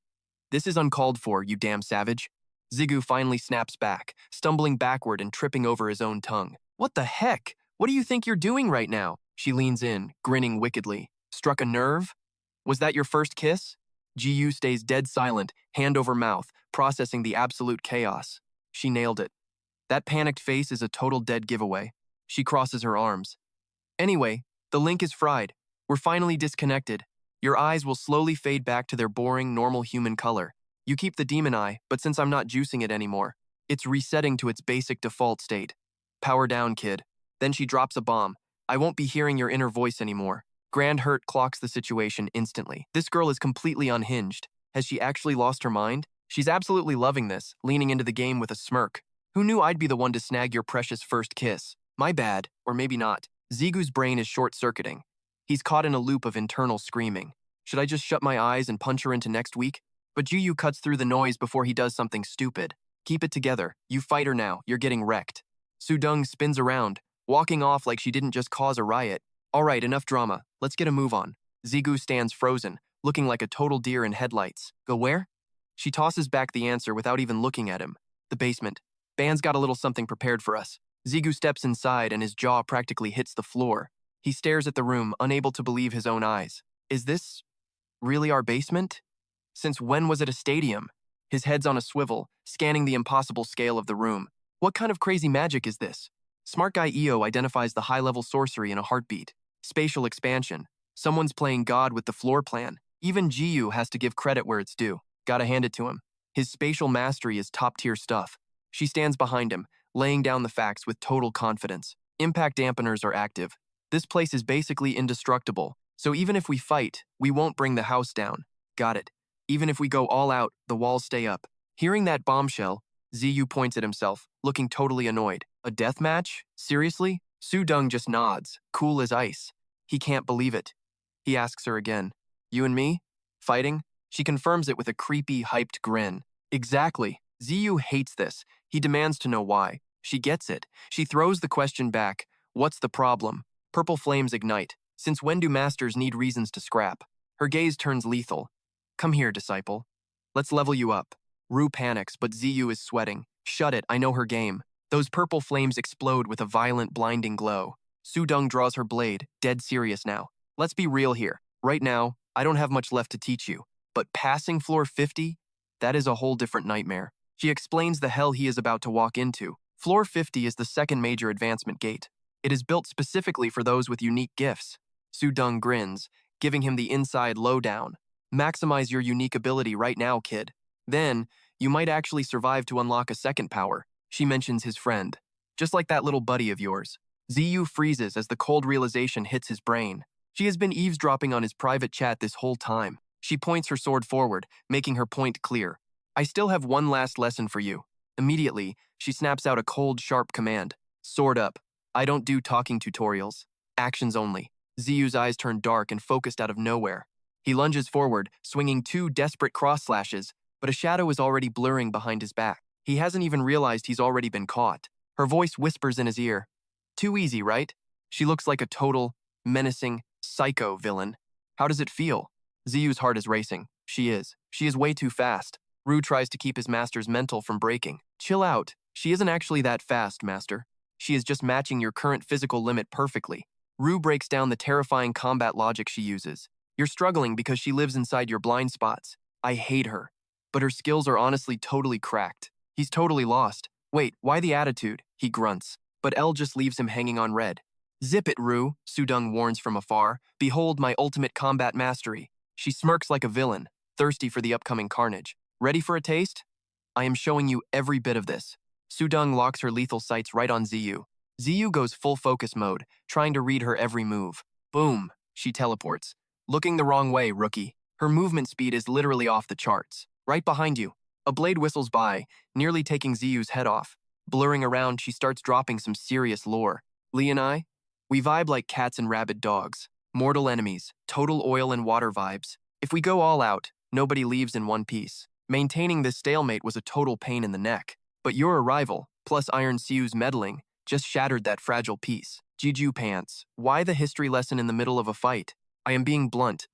This is uncalled for, you damn savage. Zigu finally snaps back, stumbling backward and tripping over his own tongue. What the heck? What do you think you're doing right now? She leans in, grinning wickedly. Struck a nerve? Was that your first kiss? Ji-yu stays dead silent, hand over mouth, processing the absolute chaos. She nailed it. That panicked face is a total dead giveaway. She crosses her arms. Anyway, the link is fried. We're finally disconnected. Your eyes will slowly fade back to their boring, normal human color. You keep the demon eye, but since I'm not juicing it anymore, it's resetting to its basic default state. Power down, kid. Then she drops a bomb. I won't be hearing your inner voice anymore. Grandherd clocks the situation instantly. This girl is completely unhinged. Has she actually lost her mind? She's absolutely loving this, leaning into the game with a smirk. Who knew I'd be the one to snag your precious first kiss? My bad, or maybe not. Zigu's brain is short-circuiting. He's caught in a loop of internal screaming. Should I just shut my eyes and punch her into next week? But Ji-yu cuts through the noise before he does something stupid. Keep it together. You fight her now. You're getting wrecked. Soo-jung spins around, walking off like she didn't just cause a riot. All right, enough drama. Let's get a move on. Zigu stands frozen, looking like a total deer in headlights. Go where? She tosses back the answer without even looking at him. The basement. Band's got a little something prepared for us. Zigu steps inside and his jaw practically hits the floor. He stares at the room, unable to believe his own eyes. Is this really our basement? Since when was it a stadium? His head's on a swivel, scanning the impossible scale of the room. What kind of crazy magic is this? Smart guy Io identifies the high-level sorcery in a heartbeat. Spatial expansion. Someone's playing God with the floor plan. Even Ji-yu has to give credit where it's due. Gotta hand it to him. His spatial mastery is top-tier stuff. She stands behind him, laying down the facts with total confidence. Impact dampeners are active. This place is basically indestructible, so even if we fight, we won't bring the house down. Got it. Even if we go all out, the walls stay up. Hearing that bombshell, Ziyu points at himself, looking totally annoyed. A death match? Seriously? Soo-jung just nods, cool as ice. He can't believe it. He asks her again. You and me? Fighting? She confirms it with a creepy, hyped grin. Exactly. Ziyu hates this. He demands to know why. She gets it. She throws the question back. What's the problem? Purple flames ignite. Since when do masters need reasons to scrap? Her gaze turns lethal. Come here, disciple. Let's level you up. Rue panics, but Ziyu is sweating. Shut it, I know her game. Those purple flames explode with a violent, blinding glow. Soo-jung draws her blade, dead serious now. Let's be real here. Right now, I don't have much left to teach you. But passing floor 50? That is a whole different nightmare. She explains the hell he is about to walk into. Floor 50 is the second major advancement gate. It is built specifically for those with unique gifts. Soo-jung grins, giving him the inside lowdown. Maximize your unique ability right now, kid. Then, you might actually survive to unlock a second power. She mentions his friend. Just like that little buddy of yours. Ziyu freezes as the cold realization hits his brain. She has been eavesdropping on his private chat this whole time. She points her sword forward, making her point clear. I still have one last lesson for you. Immediately, she snaps out a cold, sharp command. Sword up. I don't do talking tutorials. Actions only. Ziyu's eyes turn dark and focused out of nowhere. He lunges forward, swinging 2 desperate cross slashes, but a shadow is already blurring behind his back. He hasn't even realized he's already been caught. Her voice whispers in his ear. Too easy, right? She looks like a total, menacing, psycho villain. How does it feel? Ziyu's heart is racing. She is. She is way too fast. Rue tries to keep his master's mental from breaking. Chill out. She isn't actually that fast, master. She is just matching your current physical limit perfectly. Rue breaks down the terrifying combat logic she uses. You're struggling because she lives inside your blind spots. I hate her. But her skills are honestly totally cracked. He's totally lost. Wait, why the attitude? He grunts. But Elle just leaves him hanging on red. Zip it, Rue, Sudong warns from afar. Behold my ultimate combat mastery. She smirks like a villain, thirsty for the upcoming carnage. Ready for a taste? I am showing you every bit of this. Sudong locks her lethal sights right on Ziyu. Ziyu goes full focus mode, trying to read her every move. Boom, she teleports. Looking the wrong way, rookie. Her movement speed is literally off the charts. Right behind you. A blade whistles by, nearly taking Ziyu's head off. Blurring around, she starts dropping some serious lore. Lee and I? We vibe like cats and rabid dogs. Mortal enemies, total oil and water vibes. If we go all out, nobody leaves in one piece. Maintaining this stalemate was a total pain in the neck. But your arrival, plus Iron Siu's meddling, just shattered that fragile piece. Juju pants, why the history lesson in the middle of a fight? I am being blunt.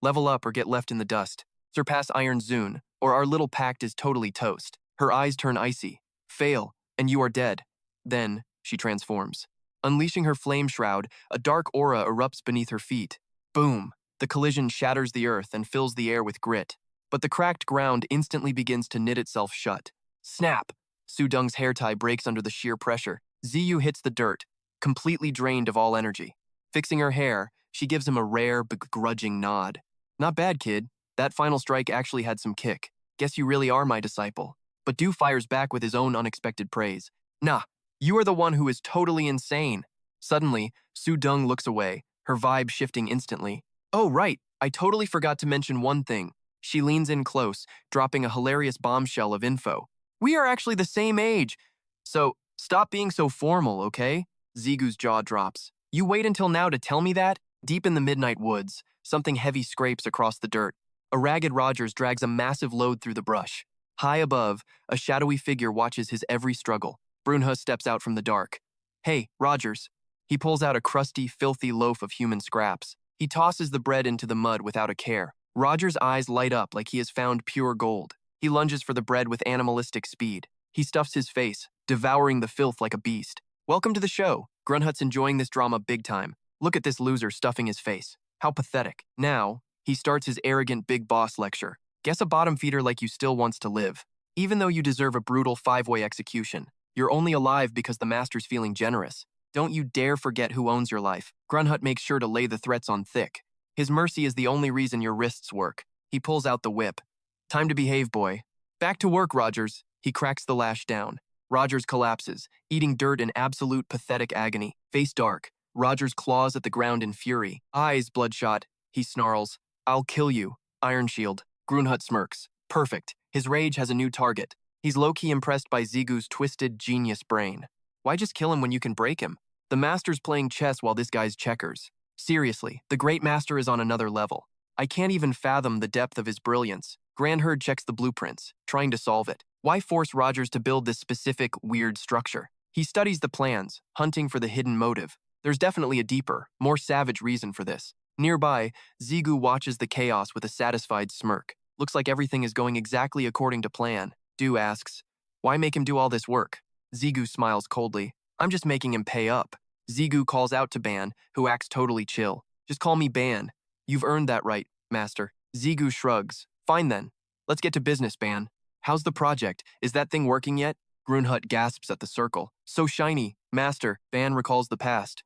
Level up or get left in the dust. Surpass Iron Zune, or our little pact is totally toast. Her eyes turn icy. Fail, and you are dead. Then, she transforms. Unleashing her flame shroud, a dark aura erupts beneath her feet. Boom! The collision shatters the earth and fills the air with grit. But the cracked ground instantly begins to knit itself shut. Snap! Sudong's hair tie breaks under the sheer pressure. Ziyu hits the dirt, completely drained of all energy. Fixing her hair, she gives him a rare, begrudging nod. Not bad, kid. That final strike actually had some kick. Guess you really are my disciple. But Du fires back with his own unexpected praise. Nah, you are the one who is totally insane. Suddenly, Sudong looks away, her vibe shifting instantly. Oh, right, I totally forgot to mention one thing. She leans in close, dropping a hilarious bombshell of info. We are actually the same age. So, stop being so formal, okay? Zigu's jaw drops. You wait until now to tell me that? Deep in the midnight woods, something heavy scrapes across the dirt. A ragged Rogers drags a massive load through the brush. High above, a shadowy figure watches his every struggle. Brunha steps out from the dark. Hey, Rogers. He pulls out a crusty, filthy loaf of human scraps. He tosses the bread into the mud without a care. Rogers' eyes light up like he has found pure gold. He lunges for the bread with animalistic speed. He stuffs his face, devouring the filth like a beast. Welcome to the show. Grunhut's enjoying this drama big time. Look at this loser stuffing his face. How pathetic. Now, he starts his arrogant big boss lecture. Guess a bottom feeder like you still wants to live. Even though you deserve a brutal 5-way execution, you're only alive because the master's feeling generous. Don't you dare forget who owns your life. Grunhut makes sure to lay the threats on thick. His mercy is the only reason your wrists work. He pulls out the whip. Time to behave, boy. Back to work, Rogers. He cracks the lash down. Rogers collapses, eating dirt in absolute pathetic agony. Face dark. Rogers claws at the ground in fury. Eyes bloodshot. He snarls. I'll kill you. Iron Shield. Grunhut smirks. Perfect. His rage has a new target. He's low-key impressed by Zigu's twisted, genius brain. Why just kill him when you can break him? The master's playing chess while this guy's checkers. Seriously, the great master is on another level. I can't even fathom the depth of his brilliance. Grandherd checks the blueprints, trying to solve it. Why force Rogers to build this specific, weird structure? He studies the plans, hunting for the hidden motive. There's definitely a deeper, more savage reason for this. Nearby, Zigu watches the chaos with a satisfied smirk. Looks like everything is going exactly according to plan. Du asks, why make him do all this work? Zigu smiles coldly. I'm just making him pay up. Zigu calls out to Ban, who acts totally chill. Just call me Ban. You've earned that right, master. Zigu shrugs. Fine then. Let's get to business, Ban. How's the project? Is that thing working yet? Grunhut gasps at the circle. So shiny. Master, Ban recalls the past.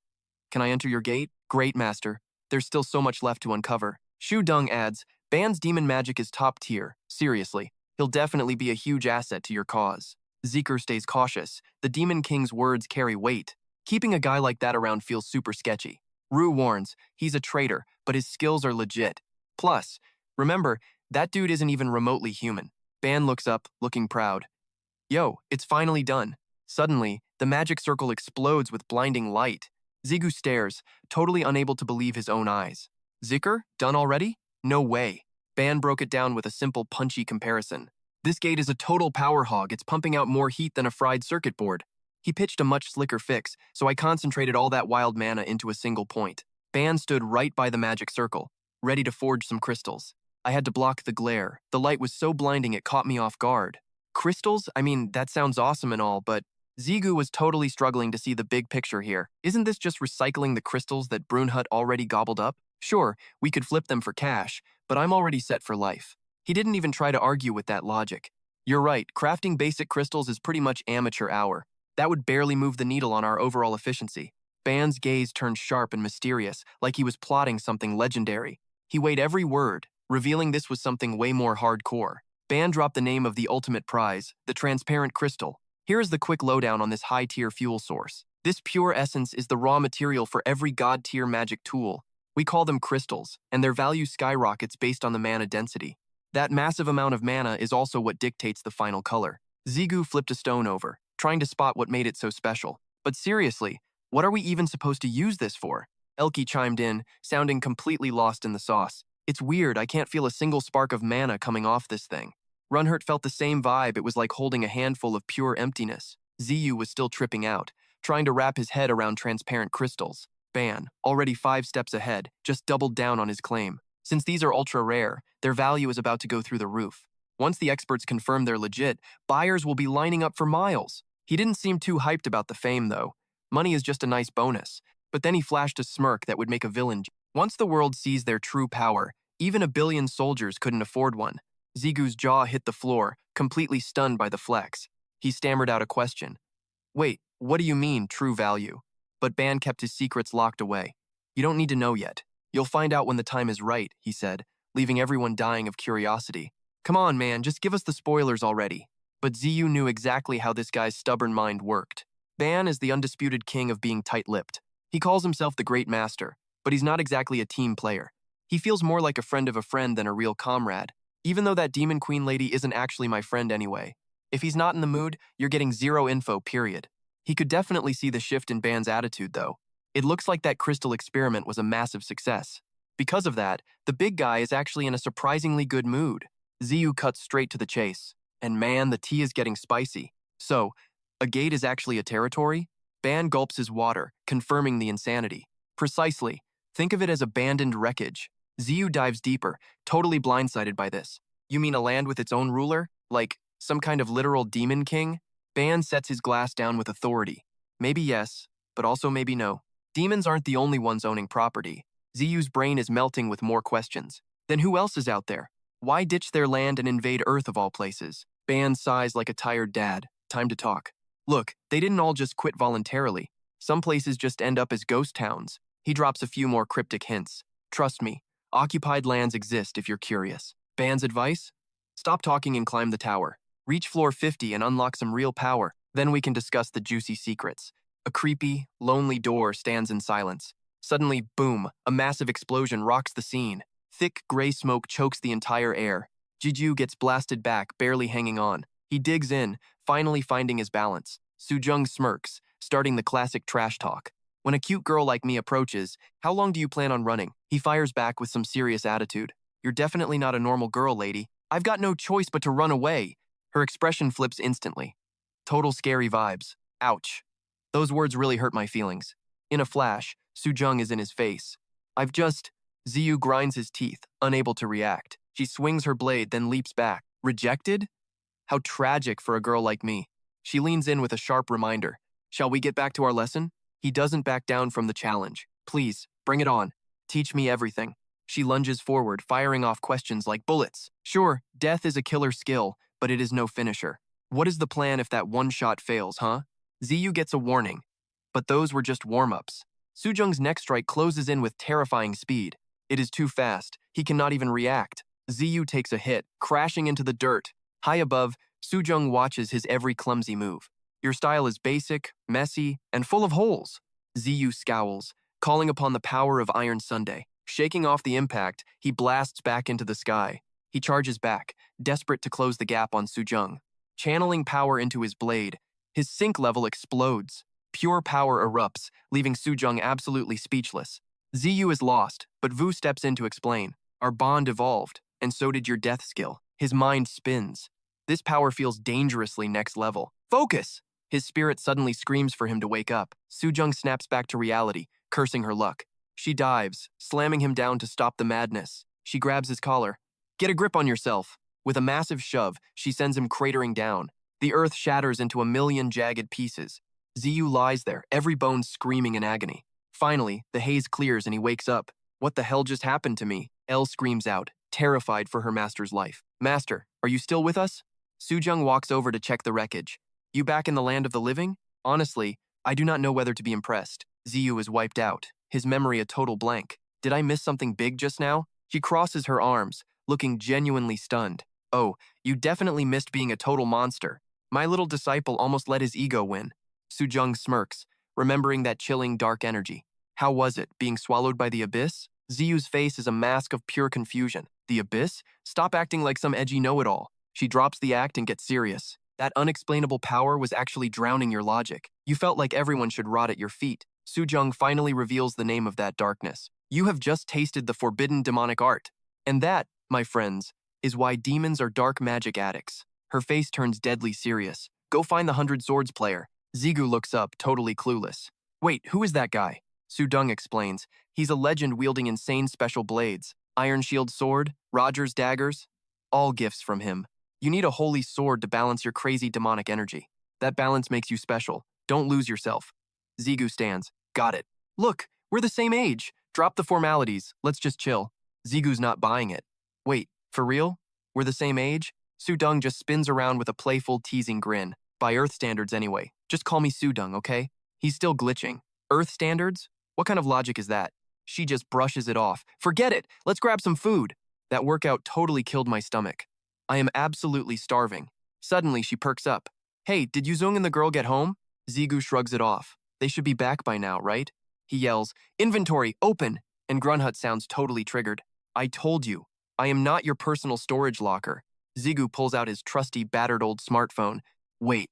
Can I enter your gate? Great, master. There's still so much left to uncover. Shu Dung adds, Ban's demon magic is top tier. Seriously. He'll definitely be a huge asset to your cause. Zeker stays cautious. The Demon King's words carry weight. Keeping a guy like that around feels super sketchy. Rue warns, he's a traitor, but his skills are legit. Plus, remember, that dude isn't even remotely human. Ban looks up, looking proud. Yo, it's finally done. Suddenly, the magic circle explodes with blinding light. Zigu stares, totally unable to believe his own eyes. Zikr, done already? No way. Ban broke it down with a simple punchy comparison. This gate is a total power hog. It's pumping out more heat than a fried circuit board. He pitched a much slicker fix, so I concentrated all that wild mana into a single point. Ban stood right by the magic circle, ready to forge some crystals. I had to block the glare. The light was so blinding it caught me off guard. Crystals? I mean, that sounds awesome and all, but Zigu was totally struggling to see the big picture here. Isn't this just recycling the crystals that Brunhut already gobbled up? Sure, we could flip them for cash, but I'm already set for life. He didn't even try to argue with that logic. You're right, crafting basic crystals is pretty much amateur hour. That would barely move the needle on our overall efficiency. Ban's gaze turned sharp and mysterious, like he was plotting something legendary. He weighed every word, revealing this was something way more hardcore. Ban dropped the name of the ultimate prize, the transparent crystal. Here is the quick lowdown on this high-tier fuel source. This pure essence is the raw material for every god-tier magic tool. We call them crystals, and their value skyrockets based on the mana density. That massive amount of mana is also what dictates the final color. Zigu flipped a stone over, trying to spot what made it so special. But seriously, what are we even supposed to use this for? Elki chimed in, sounding completely lost in the sauce. It's weird, I can't feel a single spark of mana coming off this thing. Runhurt felt the same vibe. It was like holding a handful of pure emptiness. Ziyu was still tripping out, trying to wrap his head around transparent crystals. Ban, already 5 steps ahead, just doubled down on his claim. Since these are ultra rare, their value is about to go through the roof. Once the experts confirm they're legit, buyers will be lining up for miles. He didn't seem too hyped about the fame, though. Money is just a nice bonus. But then he flashed a smirk that would make a villain. Once the world sees their true power, even 1 billion soldiers couldn't afford one. Zigu's jaw hit the floor, completely stunned by the flex. He stammered out a question. Wait, what do you mean, true value? But Ban kept his secrets locked away. You don't need to know yet. You'll find out when the time is right, he said, leaving everyone dying of curiosity. Come on, man, just give us the spoilers already. But Ziyu knew exactly how this guy's stubborn mind worked. Ban is the undisputed king of being tight-lipped. He calls himself the Great Master, but he's not exactly a team player. He feels more like a friend of a friend than a real comrade, even though that Demon Queen lady isn't actually my friend anyway. If he's not in the mood, you're getting zero info, period. He could definitely see the shift in Ban's attitude, though. It looks like that crystal experiment was a massive success. Because of that, the big guy is actually in a surprisingly good mood. Ziyu cuts straight to the chase. And man, the tea is getting spicy. So, a gate is actually a territory? Ban gulps his water, confirming the insanity. Precisely. Think of it as abandoned wreckage. Ziyu dives deeper, totally blindsided by this. You mean a land with its own ruler? Like, some kind of literal demon king? Ban sets his glass down with authority. Maybe yes, but also maybe no. Demons aren't the only ones owning property. Ziyu's brain is melting with more questions. Then who else is out there? Why ditch their land and invade Earth of all places? Ban sighs like a tired dad. Time to talk. Look, they didn't all just quit voluntarily. Some places just end up as ghost towns. He drops a few more cryptic hints. Trust me, occupied lands exist if you're curious. Ban's advice? Stop talking and climb the tower. Reach floor 50 and unlock some real power. Then we can discuss the juicy secrets. A creepy, lonely door stands in silence. Suddenly, boom, a massive explosion rocks the scene. Thick, gray smoke chokes the entire air. Jiju gets blasted back, barely hanging on. He digs in, finally finding his balance. Sujung smirks, starting the classic trash talk. When a cute girl like me approaches, how long do you plan on running? He fires back with some serious attitude. You're definitely not a normal girl, lady. I've got no choice but to run away. Her expression flips instantly. Total scary vibes. Ouch. Those words really hurt my feelings. In a flash, Sujung is in his face. Ziyu grinds his teeth, unable to react. She swings her blade, then leaps back. Rejected? How tragic for a girl like me. She leans in with a sharp reminder. Shall we get back to our lesson? He doesn't back down from the challenge. Please, bring it on. Teach me everything. She lunges forward, firing off questions like bullets. Sure, death is a killer skill, but it is no finisher. What is the plan if that one shot fails, huh? Ziyu gets a warning. But those were just warm-ups. Sujung's next strike closes in with terrifying speed. It is too fast. He cannot even react. Ziyu takes a hit, crashing into the dirt. High above, Sujung watches his every clumsy move. Your style is basic, messy, and full of holes. Ziyu scowls, calling upon the power of Iron Sunday. Shaking off the impact, he blasts back into the sky. He charges back, desperate to close the gap on Sujung. channeling power into his blade. His sync level explodes. Pure power erupts, leaving Sujung absolutely speechless. Ziyu is lost, but Vu steps in to explain. Our bond evolved, and so did your death skill. His mind spins. This power feels dangerously next level. Focus! His spirit suddenly screams for him to wake up. Sujung snaps back to reality, cursing her luck. She dives, slamming him down to stop the madness. She grabs his collar. Get a grip on yourself. With a massive shove, she sends him cratering down. The earth shatters into a million jagged pieces. Ziyu lies there, every bone screaming in agony. Finally, the haze clears and he wakes up. What the hell just happened to me? Elle screams out, terrified for her master's life. Master, are you still with us? Sujung walks over to check the wreckage. You back in the land of the living? Honestly, I do not know whether to be impressed. Ziyu is wiped out, his memory a total blank. Did I miss something big just now? She crosses her arms, looking genuinely stunned. Oh, you definitely missed being a total monster. My little disciple almost let his ego win. Sujung smirks, remembering that chilling dark energy. How was it, being swallowed by the abyss? Ziyu's face is a mask of pure confusion. The abyss? Stop acting like some edgy know-it-all. She drops the act and gets serious. That unexplainable power was actually drowning your logic. You felt like everyone should rot at your feet. Sujung finally reveals the name of that darkness. You have just tasted the forbidden demonic art. And that, my friends, is why demons are dark magic addicts. Her face turns deadly serious. Go find the 100 Swords player. Zigu looks up, totally clueless. Wait, who is that guy? Sudung explains. He's a legend wielding insane special blades. Iron Shield sword, Roger's daggers. All gifts from him. You need a holy sword to balance your crazy demonic energy. That balance makes you special. Don't lose yourself. Zigu stands. Got it. Look, we're the same age. Drop the formalities. Let's just chill. Zigu's not buying it. Wait, for real? We're the same age? Sudung just spins around with a playful, teasing grin. By Earth standards anyway. Just call me Sudung, okay? He's still glitching. Earth standards? What kind of logic is that? She just brushes it off. Forget it! Let's grab some food! That workout totally killed my stomach. I am absolutely starving. Suddenly, she perks up. Hey, did Yuzung and the girl get home? Zigu shrugs it off. They should be back by now, right? He yells, Inventory, open! And Grunhut sounds totally triggered. I told you, I am not your personal storage locker. Zigu pulls out his trusty, battered old smartphone. Wait,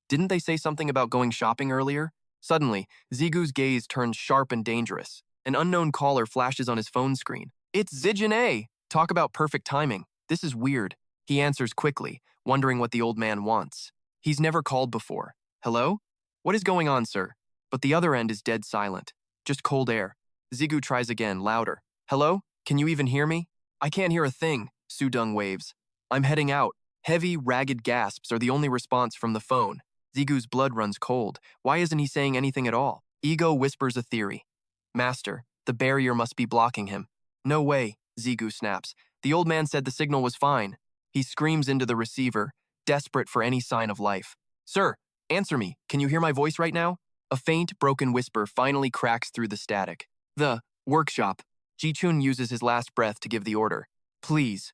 didn't they say something about going shopping earlier? Suddenly, Zigu's gaze turns sharp and dangerous. An unknown caller flashes on his phone screen. It's Zijin. Talk about perfect timing. This is weird. He answers quickly, wondering what the old man wants. He's never called before. Hello? What is going on, sir? But the other end is dead silent. Just cold air. Zigu tries again, louder. Hello? Can you even hear me? I can't hear a thing, Sudung waves. I'm heading out. Heavy, ragged gasps are the only response from the phone. Zigu's blood runs cold. Why isn't he saying anything at all? Ego whispers a theory. Master, the barrier must be blocking him. No way, Zigu snaps. The old man said the signal was fine. He screams into the receiver, desperate for any sign of life. Sir, answer me. Can you hear my voice right now? A faint, broken whisper finally cracks through the static. The workshop. Jichun uses his last breath to give the order. Please,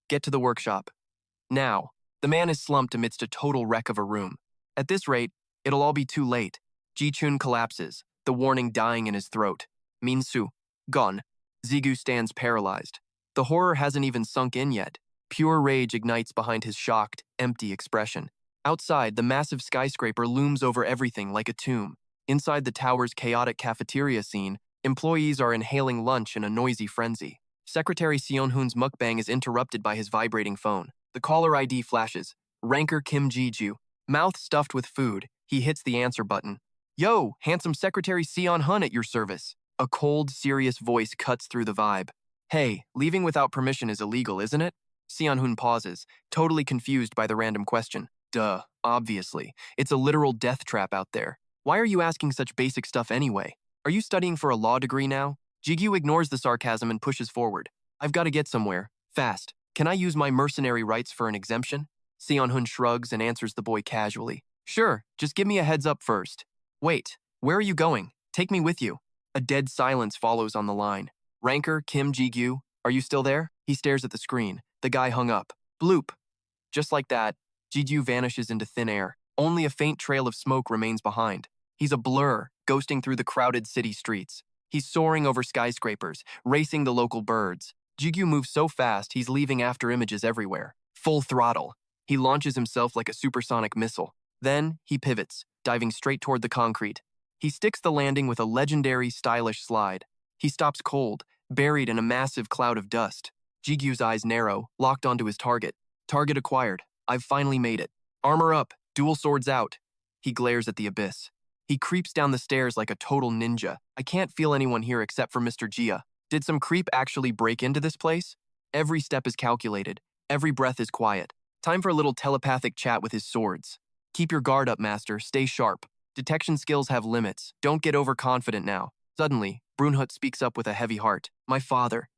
get to the workshop. Now. The man is slumped amidst a total wreck of a room. At this rate, it'll all be too late. Jichun collapses, the warning dying in his throat. Minsu, gone. Zigu stands paralyzed. The horror hasn't even sunk in yet. Pure rage ignites behind his shocked, empty expression. Outside, the massive skyscraper looms over everything like a tomb. Inside the tower's chaotic cafeteria scene, employees are inhaling lunch in a noisy frenzy. Secretary Seonhoon's mukbang is interrupted by his vibrating phone. The caller ID flashes. Ranker Kim Ji-ju. Mouth stuffed with food, he hits the answer button. Yo, handsome Secretary Seon-hun at your service. A cold, serious voice cuts through the vibe. Hey, leaving without permission is illegal, isn't it? Seon-hun pauses, totally confused by the random question. Duh, obviously. It's a literal death trap out there. Why are you asking such basic stuff anyway? Are you studying for a law degree now? Jigyu ignores the sarcasm and pushes forward. I've got to get somewhere. Fast. Can I use my mercenary rights for an exemption? Seon-hun shrugs and answers the boy casually. Sure, just give me a heads up first. Wait, where are you going? Take me with you. A dead silence follows on the line. Ranker Kim Ji-gyu, are you still there? He stares at the screen. The guy hung up. Bloop. Just like that, Ji-gyu vanishes into thin air. Only a faint trail of smoke remains behind. He's a blur, ghosting through the crowded city streets. He's soaring over skyscrapers, racing the local birds. Ji-gyu moves so fast, he's leaving after images everywhere. Full throttle. He launches himself like a supersonic missile. Then, he pivots, diving straight toward the concrete. He sticks the landing with a legendary, stylish slide. He stops cold, buried in a massive cloud of dust. Jigyu's eyes narrow, locked onto his target. Target acquired. I've finally made it. Armor up, dual swords out. He glares at the abyss. He creeps down the stairs like a total ninja. I can't feel anyone here except for Mr. Jia. Did some creep actually break into this place? Every step is calculated. Every breath is quiet. Time for a little telepathic chat with his swords. Keep your guard up, master. Stay sharp. Detection skills have limits. Don't get overconfident now. Suddenly, Brunhut speaks up with a heavy heart. My father.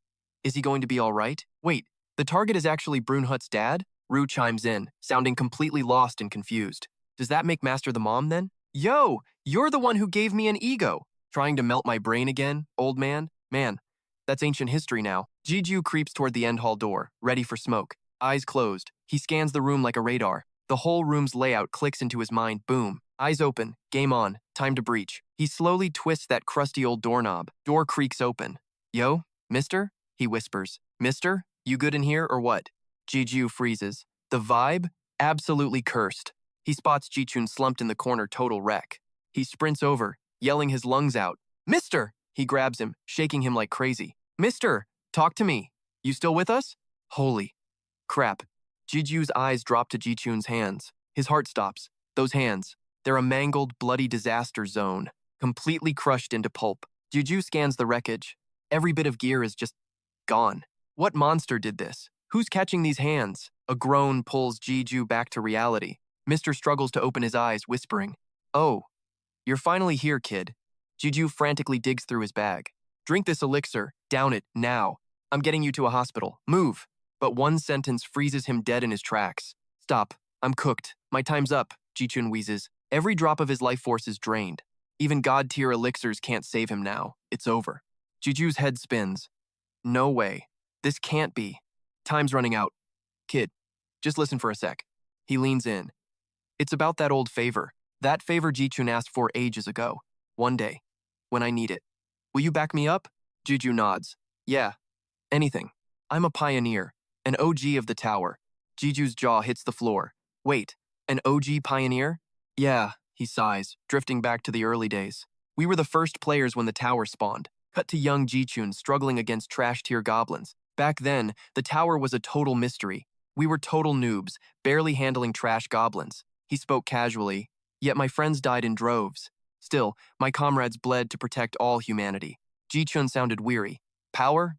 Is he going to be all right? Wait, the target is actually Brunhut's dad? Rue chimes in, sounding completely lost and confused. Does that make Master the mom then? Yo, you're the one who gave me an ego. Trying to melt my brain again, old man? Man, that's ancient history now. Jiju creeps toward the end hall door, ready for smoke. Eyes closed. He scans the room like a radar. The whole room's layout clicks into his mind. Boom. Eyes open. Game on. Time to breach. He slowly twists that crusty old doorknob. Door creaks open. Yo, mister? He whispers. Mister? You good in here or what? Jiju freezes. The vibe? Absolutely cursed. He spots Jichun slumped in the corner, total wreck. He sprints over, yelling his lungs out. Mister! He grabs him, shaking him like crazy. Mister! Talk to me. You still with us? Holy crap. Jiju's eyes drop to Jichun's hands. His heart stops. Those hands. They're a mangled, bloody disaster zone, completely crushed into pulp. Jiju scans the wreckage. Every bit of gear is just gone. What monster did this? Who's catching these hands? A groan pulls Jiju back to reality. Mister struggles to open his eyes, whispering, Oh, you're finally here, kid. Jiju frantically digs through his bag. Drink this elixir. Down it, now. I'm getting you to a hospital. Move. But one sentence freezes him dead in his tracks. Stop. I'm cooked. My time's up, Jichun wheezes. Every drop of his life force is drained. Even god-tier elixirs can't save him now. It's over. Jiju's head spins. No way. This can't be. Time's running out. Kid, just listen for a sec. He leans in. It's about that old favor. That favor Jichun asked for ages ago. One day. When I need it. Will you back me up? Jiju nods. Yeah. Anything. I'm a pioneer. An OG of the tower. Jiju's jaw hits the floor. Wait, an OG pioneer? Yeah, he sighs, drifting back to the early days. We were the first players when the tower spawned. Cut to young Jichun struggling against trash-tier goblins. Back then, the tower was a total mystery. We were total noobs, barely handling trash goblins. He spoke casually, yet my friends died in droves. Still, my comrades bled to protect all humanity. Jichun sounded weary. Power?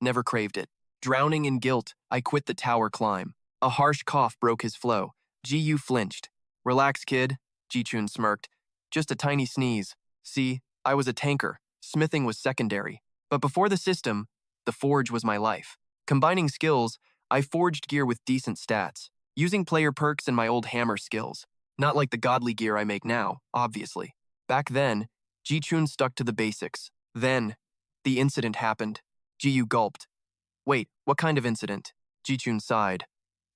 Never craved it. Drowning in guilt, I quit the tower climb. A harsh cough broke his flow. Ji flinched. Relax, kid, Jichun smirked. Just a tiny sneeze. See, I was a tanker. Smithing was secondary. But before the system, the forge was my life. Combining skills, I forged gear with decent stats, using player perks and my old hammer skills. Not like the godly gear I make now, obviously. Back then, Jichun stuck to the basics. Then, the incident happened. Jiyu gulped. Wait, what kind of incident? Jichun sighed.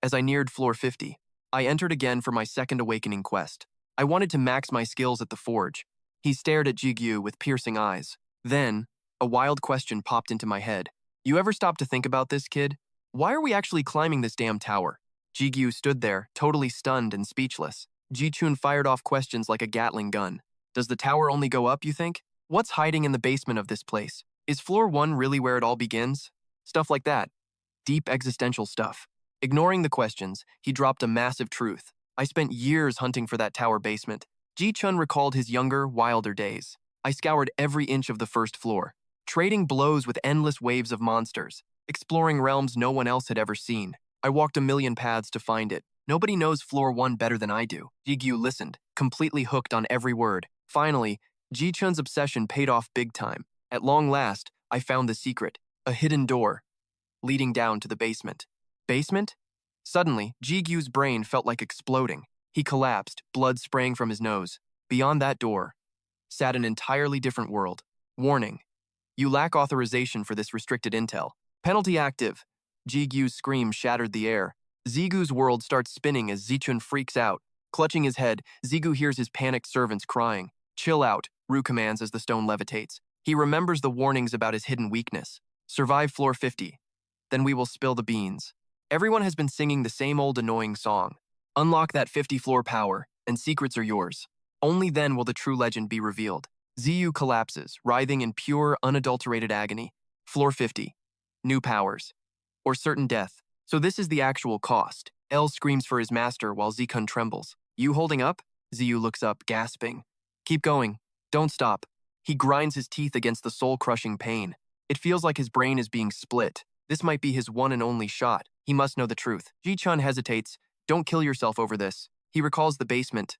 As I neared floor 50, I entered again for my second awakening quest. I wanted to max my skills at the forge. He stared at Jigyu with piercing eyes. Then, a wild question popped into my head. You ever stop to think about this, kid? Why are we actually climbing this damn tower? Jigyu stood there, totally stunned and speechless. Jichun fired off questions like a Gatling gun. Does the tower only go up, you think? What's hiding in the basement of this place? Is floor 1 really where it all begins? Stuff like that. Deep existential stuff. Ignoring the questions, he dropped a massive truth. I spent years hunting for that tower basement. Ji-chun recalled his younger, wilder days. I scoured every inch of the first floor, trading blows with endless waves of monsters, exploring realms no one else had ever seen. I walked a million paths to find it. Nobody knows floor 1 better than I do. Jigyu listened, completely hooked on every word. Finally, Ji-chun's obsession paid off big time. At long last, I found the secret, a hidden door, leading down to the basement. Basement? Suddenly, Jigyu's brain felt like exploding. He collapsed, blood spraying from his nose. Beyond that door sat an entirely different world. Warning: you lack authorization for this restricted intel. Penalty active. Jigyu's scream shattered the air. Zigu's world starts spinning as Zichun freaks out. Clutching his head, Zigu hears his panicked servants crying. Chill out, Ru commands as the stone levitates. He remembers the warnings about his hidden weakness. Survive floor 50. Then we will spill the beans. Everyone has been singing the same old annoying song. Unlock that 50-floor power, and secrets are yours. Only then will the true legend be revealed. Ziyu collapses, writhing in pure, unadulterated agony. Floor 50. New powers. Or certain death. So this is the actual cost. L screams for his master while Zikun trembles. You holding up? Ziyu looks up, gasping. Keep going. Don't stop. He grinds his teeth against the soul-crushing pain. It feels like his brain is being split. This might be his one and only shot. He must know the truth. Ji-chun hesitates. Don't kill yourself over this. He recalls the basement.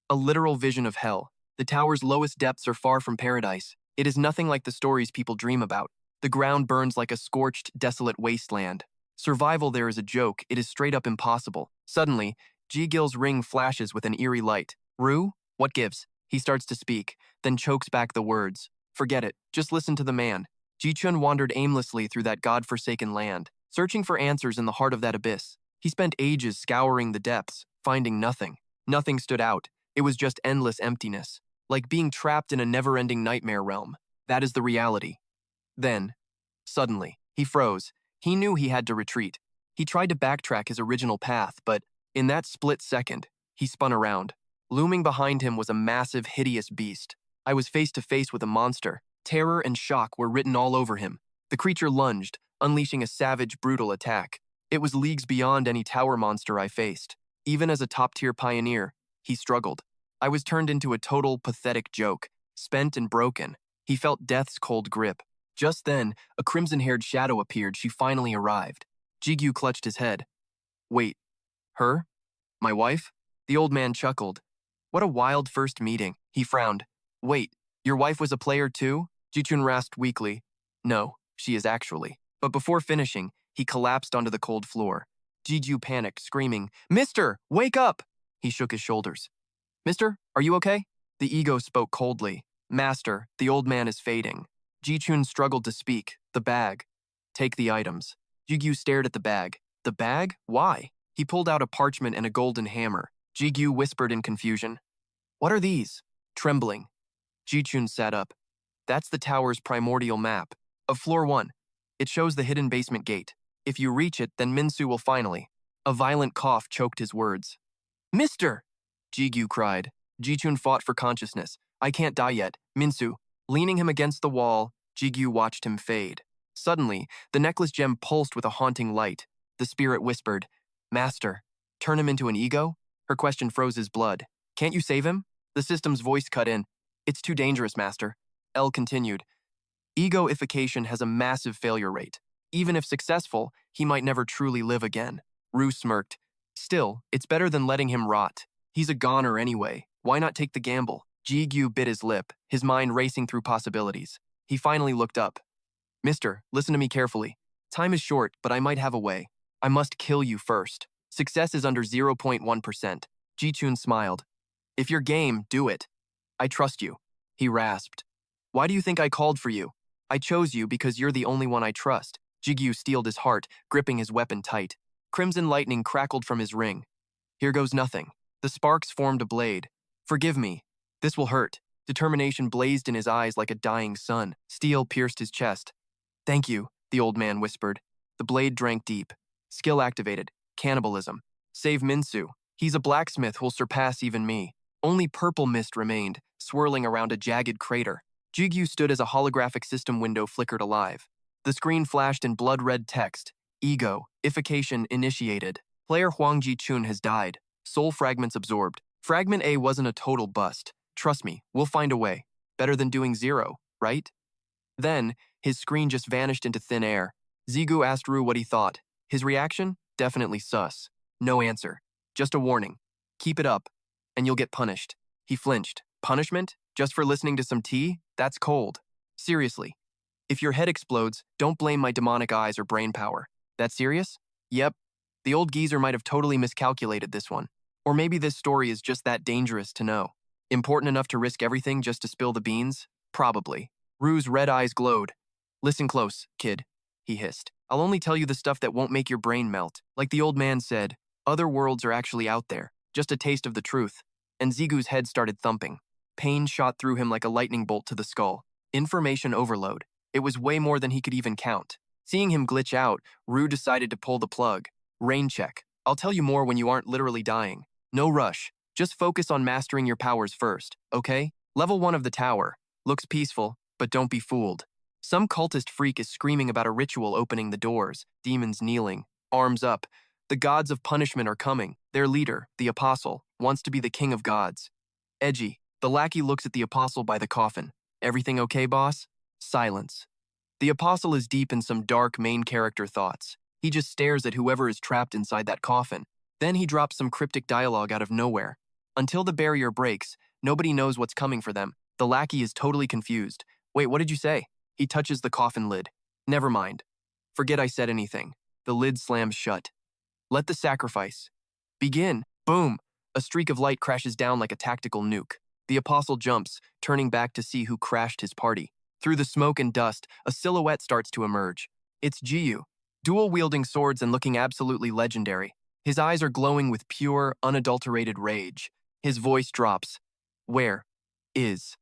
A literal vision of hell. The tower's lowest depths are far from paradise. It is nothing like the stories people dream about. The ground burns like a scorched, desolate wasteland. Survival there is a joke. It is straight up impossible. Suddenly, Ji-gil's ring flashes with an eerie light. Ru? What gives? He starts to speak, then chokes back the words. Forget it. Just listen to the man. Ji-chun wandered aimlessly through that god-forsaken land, searching for answers in the heart of that abyss. He spent ages scouring the depths, finding nothing. Nothing stood out. It was just endless emptiness, like being trapped in a never-ending nightmare realm. That is the reality. Then, suddenly, he froze. He knew he had to retreat. He tried to backtrack his original path, but in that split second, he spun around. Looming behind him was a massive, hideous beast. I was face to face with a monster. Terror and shock were written all over him. The creature lunged, unleashing a savage, brutal attack. It was leagues beyond any tower monster I faced. Even as a top-tier pioneer, he struggled. I was turned into a total, pathetic joke, spent and broken. He felt death's cold grip. Just then, a crimson-haired shadow appeared. She finally arrived. Jigyu clutched his head. Wait, her? My wife? The old man chuckled. What a wild first meeting. He frowned. Wait, your wife was a player too? Ji-chun rasped weakly. No, she is actually. But before finishing, he collapsed onto the cold floor. Jigyu panicked, screaming, Mister, wake up! He shook his shoulders. Mister, are you okay? The ego spoke coldly. Master, the old man is fading. Ji-chun struggled to speak. The bag. Take the items. Jigyu stared at the bag. The bag? Why? He pulled out a parchment and a golden hammer. Jigyu whispered in confusion. What are these? Trembling. Ji-chun sat up. That's the tower's primordial map. Of floor 1. It shows the hidden basement gate. If you reach it, then Minsu will finally. A violent cough choked his words. Mister! Jigyu cried. Ji-chun fought for consciousness. I can't die yet. Minsu. Leaning him against the wall, Jigyu watched him fade. Suddenly, the necklace gem pulsed with a haunting light. The spirit whispered, Master, turn him into an ego? Her question froze his blood. Can't you save him? The system's voice cut in. It's too dangerous, Master. L continued. Egoification has a massive failure rate. Even if successful, he might never truly live again. Ru smirked. Still, it's better than letting him rot. He's a goner anyway. Why not take the gamble? Jigyu bit his lip, his mind racing through possibilities. He finally looked up. Mister, listen to me carefully. Time is short, but I might have a way. I must kill you first. Success is under 0.1%. Ji-chun smiled. If you're game, do it. I trust you. He rasped. Why do you think I called for you? I chose you because you're the only one I trust. Jigyu steeled his heart, gripping his weapon tight. Crimson lightning crackled from his ring. Here goes nothing. The sparks formed a blade. Forgive me. This will hurt. Determination blazed in his eyes like a dying sun. Steel pierced his chest. Thank you, the old man whispered. The blade drank deep. Skill activated. Cannibalism. Save Minsu. He's a blacksmith who'll surpass even me. Only purple mist remained, swirling around a jagged crater. Jigyu stood as a holographic system window flickered alive. The screen flashed in blood-red text. Ego-ification initiated. Player Huang Ji-chun has died. Soul fragments absorbed. Fragment A wasn't a total bust. Trust me, we'll find a way. Better than doing 0, right? Then, his screen just vanished into thin air. Zigu asked Ru what he thought. His reaction? Definitely sus. No answer. Just a warning. Keep it up, and you'll get punished. He flinched. Punishment? Just for listening to some tea? That's cold. Seriously. If your head explodes, don't blame my demonic eyes or brain power. That serious? Yep. The old geezer might have totally miscalculated this one. Or maybe this story is just that dangerous to know. Important enough to risk everything just to spill the beans? Probably. Ru's red eyes glowed. Listen close, kid, he hissed. I'll only tell you the stuff that won't make your brain melt. Like the old man said, other worlds are actually out there. Just a taste of the truth. And Zigu's head started thumping. Pain shot through him like a lightning bolt to the skull. Information overload. It was way more than he could even count. Seeing him glitch out, Ru decided to pull the plug. Rain check. I'll tell you more when you aren't literally dying. No rush. Just focus on mastering your powers first, okay? Level 1 of the tower. Looks peaceful, but don't be fooled. Some cultist freak is screaming about a ritual opening the doors, demons kneeling, arms up. The gods of punishment are coming. Their leader, the apostle, wants to be the king of gods. Edgy. The lackey looks at the apostle by the coffin. Everything okay, boss? Silence. The apostle is deep in some dark main character thoughts. He just stares at whoever is trapped inside that coffin. Then he drops some cryptic dialogue out of nowhere. Until the barrier breaks, nobody knows what's coming for them. The lackey is totally confused. Wait, what did you say? He touches the coffin lid. Never mind. Forget I said anything. The lid slams shut. Let the sacrifice begin. Boom! A streak of light crashes down like a tactical nuke. The apostle jumps, turning back to see who crashed his party. Through the smoke and dust, a silhouette starts to emerge. It's Jiyu, dual-wielding swords and looking absolutely legendary. His eyes are glowing with pure, unadulterated rage. His voice drops. Where is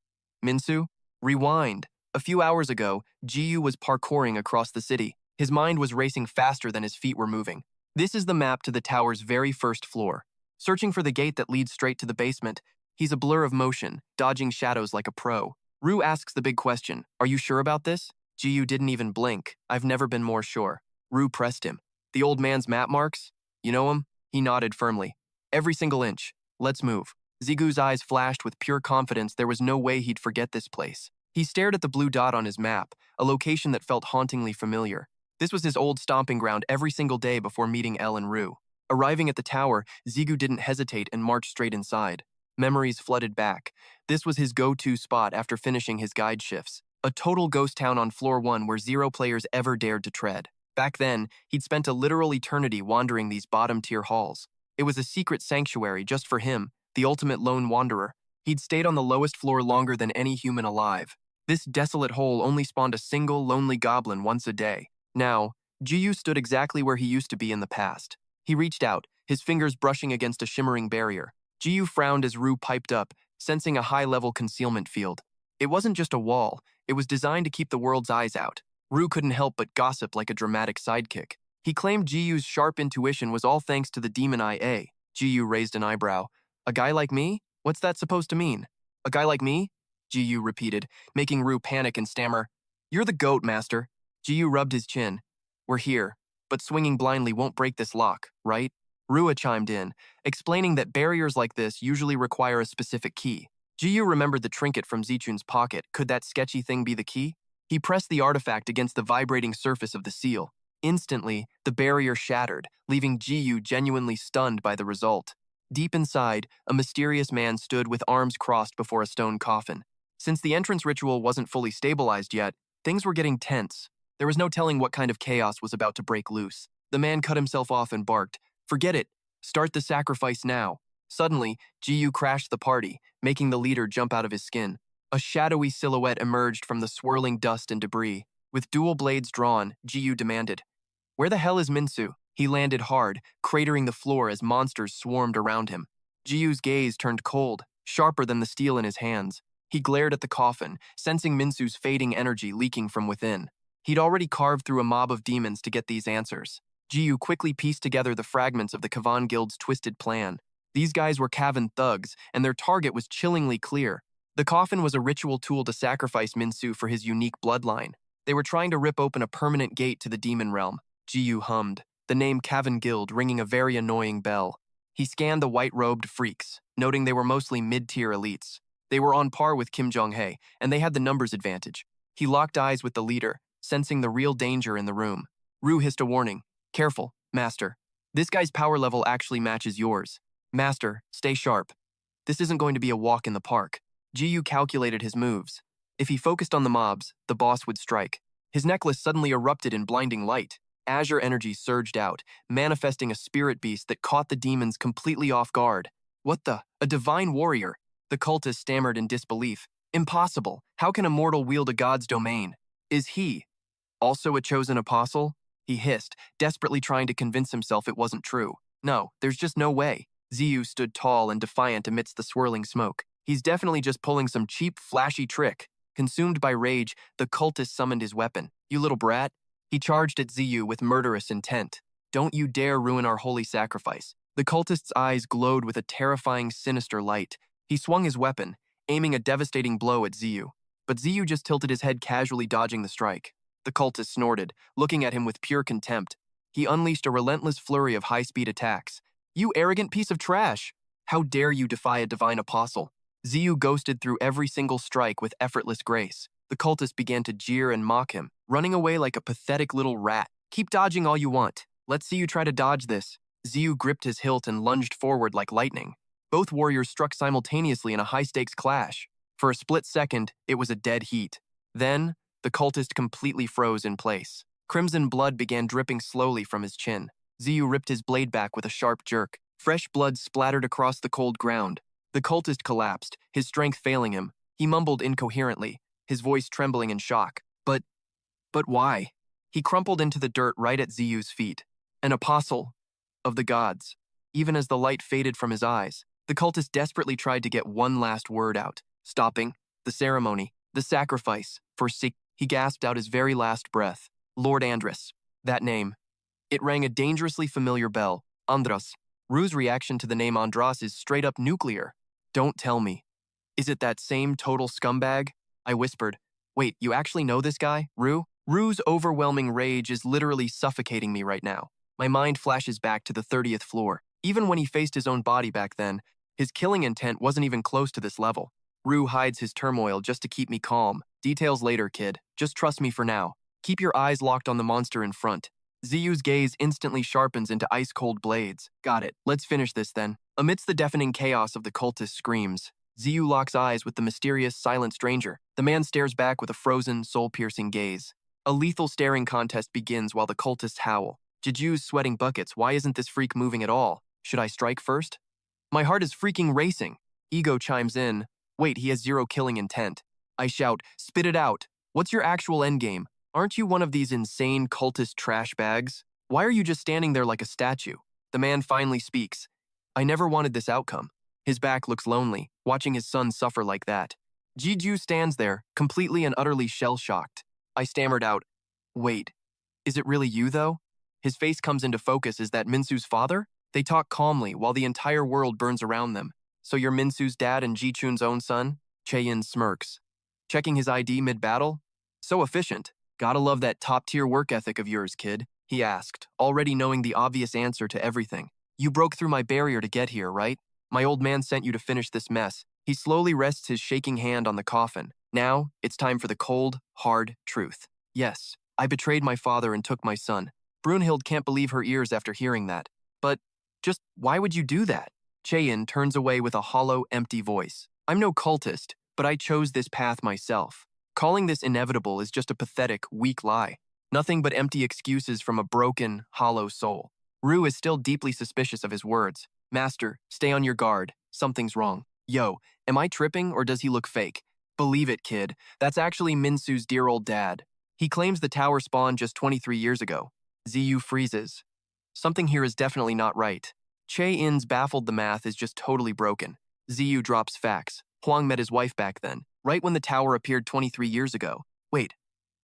Minsu? Rewind. A few hours ago, Jiyu was parkouring across the city. His mind was racing faster than his feet were moving. This is the map to the tower's very first floor. Searching for the gate that leads straight to the basement, he's a blur of motion, dodging shadows like a pro. Rue asks the big question, are you sure about this? Jiyu didn't even blink. I've never been more sure. Rue pressed him. The old man's map marks? You know him? He nodded firmly. Every single inch. Let's move. Zigu's eyes flashed with pure confidence. There was no way he'd forget this place. He stared at the blue dot on his map, a location that felt hauntingly familiar. This was his old stomping ground every single day before meeting Elle and Rue. Arriving at the tower, Zigu didn't hesitate and marched straight inside. Memories flooded back. This was his go-to spot after finishing his guide shifts. A total ghost town on floor 1 where 0 players ever dared to tread. Back then, he'd spent a literal eternity wandering these bottom-tier halls. It was a secret sanctuary just for him, the ultimate lone wanderer. He'd stayed on the lowest floor longer than any human alive. This desolate hole only spawned a single, lonely goblin once a day. Now, Jiyu stood exactly where he used to be in the past. He reached out, his fingers brushing against a shimmering barrier. Jiyu frowned as Rue piped up, sensing a high-level concealment field. It wasn't just a wall, it was designed to keep the world's eyes out. Rue couldn't help but gossip like a dramatic sidekick. He claimed Jiyu's sharp intuition was all thanks to the demon IA. Jiyu raised an eyebrow. A guy like me? What's that supposed to mean? A guy like me? Jiyu repeated, making Rue panic and stammer. You're the goat, master. Jiyu rubbed his chin. We're here, but swinging blindly won't break this lock, right? Rua chimed in, explaining that barriers like this usually require a specific key. Jiyu remembered the trinket from Zichun's pocket. Could that sketchy thing be the key? He pressed the artifact against the vibrating surface of the seal. Instantly, the barrier shattered, leaving Jiyu genuinely stunned by the result. Deep inside, a mysterious man stood with arms crossed before a stone coffin. Since the entrance ritual wasn't fully stabilized yet, things were getting tense. There was no telling what kind of chaos was about to break loose. The man cut himself off and barked, Forget it. Start the sacrifice now. Suddenly, Jiyu crashed the party, making the leader jump out of his skin. A shadowy silhouette emerged from the swirling dust and debris. With dual blades drawn, Jiyu demanded, Where the hell is Minsu? He landed hard, cratering the floor as monsters swarmed around him. Jiyu's gaze turned cold, sharper than the steel in his hands. He glared at the coffin, sensing Minsu's fading energy leaking from within. He'd already carved through a mob of demons to get these answers. Jiyu quickly pieced together the fragments of the Kavan Guild's twisted plan. These guys were Kavan thugs, and their target was chillingly clear. The coffin was a ritual tool to sacrifice Minsu for his unique bloodline. They were trying to rip open a permanent gate to the demon realm. Jiyu hummed, the name Kavan Guild ringing a very annoying bell. He scanned the white-robed freaks, noting they were mostly mid-tier elites. They were on par with Kim Jong-hae, and they had the numbers advantage. He locked eyes with the leader, sensing the real danger in the room. Rue hissed a warning. Careful, Master. This guy's power level actually matches yours. Master, stay sharp. This isn't going to be a walk in the park. Jiyu calculated his moves. If he focused on the mobs, the boss would strike. His necklace suddenly erupted in blinding light. Azure energy surged out, manifesting a spirit beast that caught the demons completely off guard. What the? A divine warrior? The cultist stammered in disbelief. Impossible. How can a mortal wield a god's domain? Is he also a chosen apostle? He hissed, desperately trying to convince himself it wasn't true. No, there's just no way. Ziyu stood tall and defiant amidst the swirling smoke. He's definitely just pulling some cheap, flashy trick. Consumed by rage, the cultist summoned his weapon. You little brat. He charged at Ziyu with murderous intent. Don't you dare ruin our holy sacrifice. The cultist's eyes glowed with a terrifying, sinister light. He swung his weapon, aiming a devastating blow at Ziyu. But Ziyu just tilted his head, casually dodging the strike. The cultist snorted, looking at him with pure contempt. He unleashed a relentless flurry of high-speed attacks. You arrogant piece of trash! How dare you defy a divine apostle? Ziyu ghosted through every single strike with effortless grace. The cultist began to jeer and mock him, running away like a pathetic little rat. Keep dodging all you want. Let's see you try to dodge this. Ziyu gripped his hilt and lunged forward like lightning. Both warriors struck simultaneously in a high-stakes clash. For a split second, it was a dead heat. Then, the cultist completely froze in place. Crimson blood began dripping slowly from his chin. Ziyu ripped his blade back with a sharp jerk. Fresh blood splattered across the cold ground. The cultist collapsed, his strength failing him. He mumbled incoherently, his voice trembling in shock. But why? He crumpled into the dirt right at Ziyu's feet. An apostle of the gods. Even as the light faded from his eyes, the cultist desperately tried to get one last word out. Stopping. The ceremony. The sacrifice. He gasped out his very last breath. Lord Andras. That name. It rang a dangerously familiar bell. Andras. Rue's reaction to the name Andras is straight up nuclear. Don't tell me. Is it that same total scumbag? I whispered. Wait, you actually know this guy, Rue? Rue's overwhelming rage is literally suffocating me right now. My mind flashes back to the 30th floor. Even when he faced his own body back then, his killing intent wasn't even close to this level. Rue hides his turmoil just to keep me calm. Details later, kid. Just trust me for now. Keep your eyes locked on the monster in front. Ziyu's gaze instantly sharpens into ice-cold blades. Got it. Let's finish this then. Amidst the deafening chaos of the cultist screams, Ziyu locks eyes with the mysterious, silent stranger. The man stares back with a frozen, soul-piercing gaze. A lethal staring contest begins while the cultists howl. Jeju's sweating buckets. Why isn't this freak moving at all? Should I strike first? My heart is freaking racing. Ego chimes in. Wait, he has zero killing intent. I shout, spit it out. What's your actual endgame? Aren't you one of these insane cultist trash bags? Why are you just standing there like a statue? The man finally speaks. I never wanted this outcome. His back looks lonely, watching his son suffer like that. Jeju stands there, completely and utterly shell-shocked. I stammered out, wait, is it really you though? His face comes into focus. Is that Minsu's father? They talk calmly while the entire world burns around them. So you're Minsu's dad and Ji-chun's own son? Chae-in smirks. Checking his ID mid-battle? So efficient. Gotta love that top-tier work ethic of yours, kid, he asked, already knowing the obvious answer to everything. You broke through my barrier to get here, right? My old man sent you to finish this mess. He slowly rests his shaking hand on the coffin. Now, it's time for the cold, hard truth. Yes, I betrayed my father and took my son. Brunhild can't believe her ears after hearing that. But, just why would you do that? Chae-in turns away with a hollow, empty voice. I'm no cultist, but I chose this path myself. Calling this inevitable is just a pathetic, weak lie. Nothing but empty excuses from a broken, hollow soul. Rue is still deeply suspicious of his words. Master, stay on your guard. Something's wrong. Yo, am I tripping or does he look fake? Believe it, kid. That's actually Minsu's dear old dad. He claims the tower spawned just 23 years ago. Ziyu freezes. Something here is definitely not right. Chae-in's baffled the math is just totally broken. Ziyu drops facts. Huang met his wife back then, right when the tower appeared 23 years ago. Wait,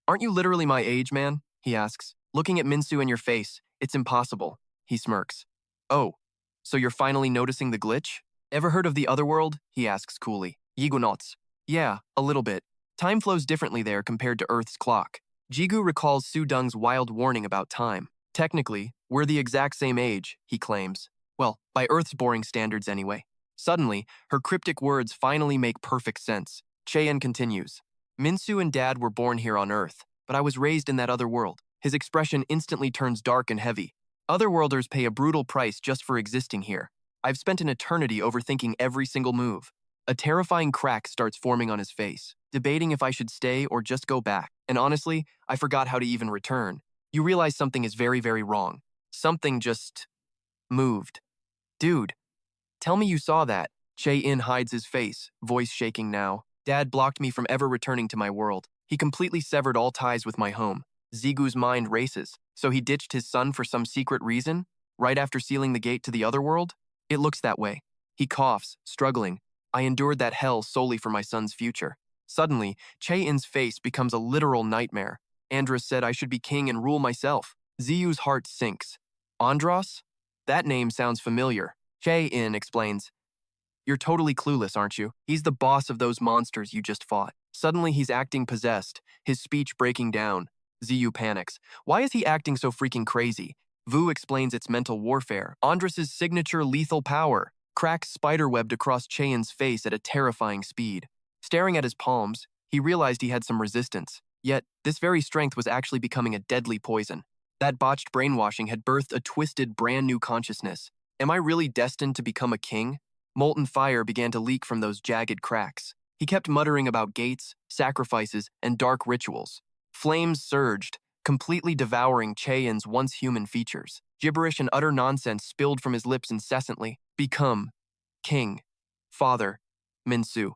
aren't you literally my age, man? He asks. Looking at Minsu in your face, it's impossible. He smirks. Oh, so you're finally noticing the glitch? Ever heard of the otherworld? He asks coolly. Yigunauts. Yeah, a little bit. Time flows differently there compared to Earth's clock. Jigu recalls Su Deng's wild warning about time. Technically, we're the exact same age, he claims. Well, by Earth's boring standards anyway. Suddenly, her cryptic words finally make perfect sense. Chae-in continues. Minsu and Dad were born here on Earth, but I was raised in that other world. His expression instantly turns dark and heavy. Otherworlders pay a brutal price just for existing here. I've spent an eternity overthinking every single move. A terrifying crack starts forming on his face, debating if I should stay or just go back. And honestly, I forgot how to even return. You realize something is very, very wrong. Something just moved. Dude, tell me you saw that. Chae-in hides his face, voice shaking now. Dad blocked me from ever returning to my world. He completely severed all ties with my home. Zigu's mind races. So he ditched his son for some secret reason? Right after sealing the gate to the other world? It looks that way. He coughs, struggling. I endured that hell solely for my son's future. Suddenly, Chae-in's face becomes a literal nightmare. Andras said I should be king and rule myself. Ziyu's heart sinks. Andros? That name sounds familiar. Che-in explains. You're totally clueless, aren't you? He's the boss of those monsters you just fought. Suddenly he's acting possessed, his speech breaking down. Ziyu panics. Why is he acting so freaking crazy? Vu explains it's mental warfare. Andros's signature lethal power. Cracks spiderwebbed across Cheyen's face at a terrifying speed. Staring at his palms, he realized he had some resistance. Yet, this very strength was actually becoming a deadly poison. That botched brainwashing had birthed a twisted, brand new consciousness. Am I really destined to become a king? Molten fire began to leak from those jagged cracks. He kept muttering about gates, sacrifices, and dark rituals. Flames surged, completely devouring Cheyen's once human features. Gibberish and utter nonsense spilled from his lips incessantly. Become. King. Father. Minsu.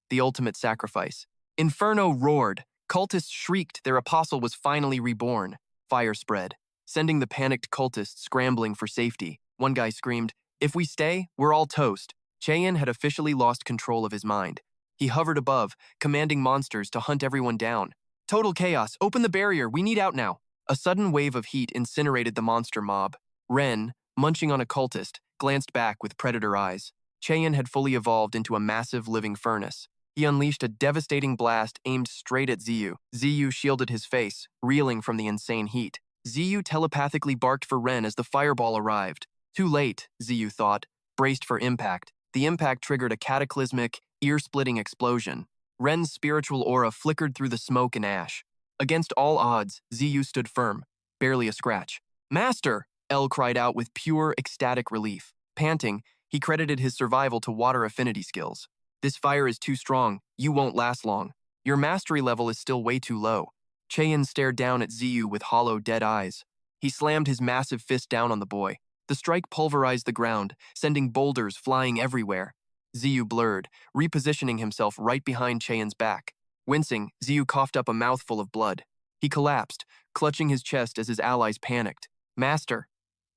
The ultimate sacrifice. Inferno roared. Cultists shrieked their apostle was finally reborn. Fire spread, sending the panicked cultists scrambling for safety. One guy screamed, "If we stay, we're all toast." Cheyen had officially lost control of his mind. He hovered above, commanding monsters to hunt everyone down. Total chaos, open the barrier, we need out now. A sudden wave of heat incinerated the monster mob. Ren, munching on a cultist, glanced back with predator eyes. Cheyen had fully evolved into a massive living furnace. He unleashed a devastating blast aimed straight at Ziyu. Ziyu shielded his face, reeling from the insane heat. Ziyu telepathically barked for Ren as the fireball arrived. Too late, Ziyu thought, braced for impact. The impact triggered a cataclysmic, ear-splitting explosion. Ren's spiritual aura flickered through the smoke and ash. Against all odds, Ziyu stood firm, barely a scratch. "Master!" El cried out with pure, ecstatic relief. Panting, he credited his survival to water affinity skills. "This fire is too strong. You won't last long. Your mastery level is still way too low." Cheyen stared down at Ziyu with hollow, dead eyes. He slammed his massive fist down on the boy. The strike pulverized the ground, sending boulders flying everywhere. Ziyu blurred, repositioning himself right behind Cheyen's back. Wincing, Ziyu coughed up a mouthful of blood. He collapsed, clutching his chest as his allies panicked. "Master,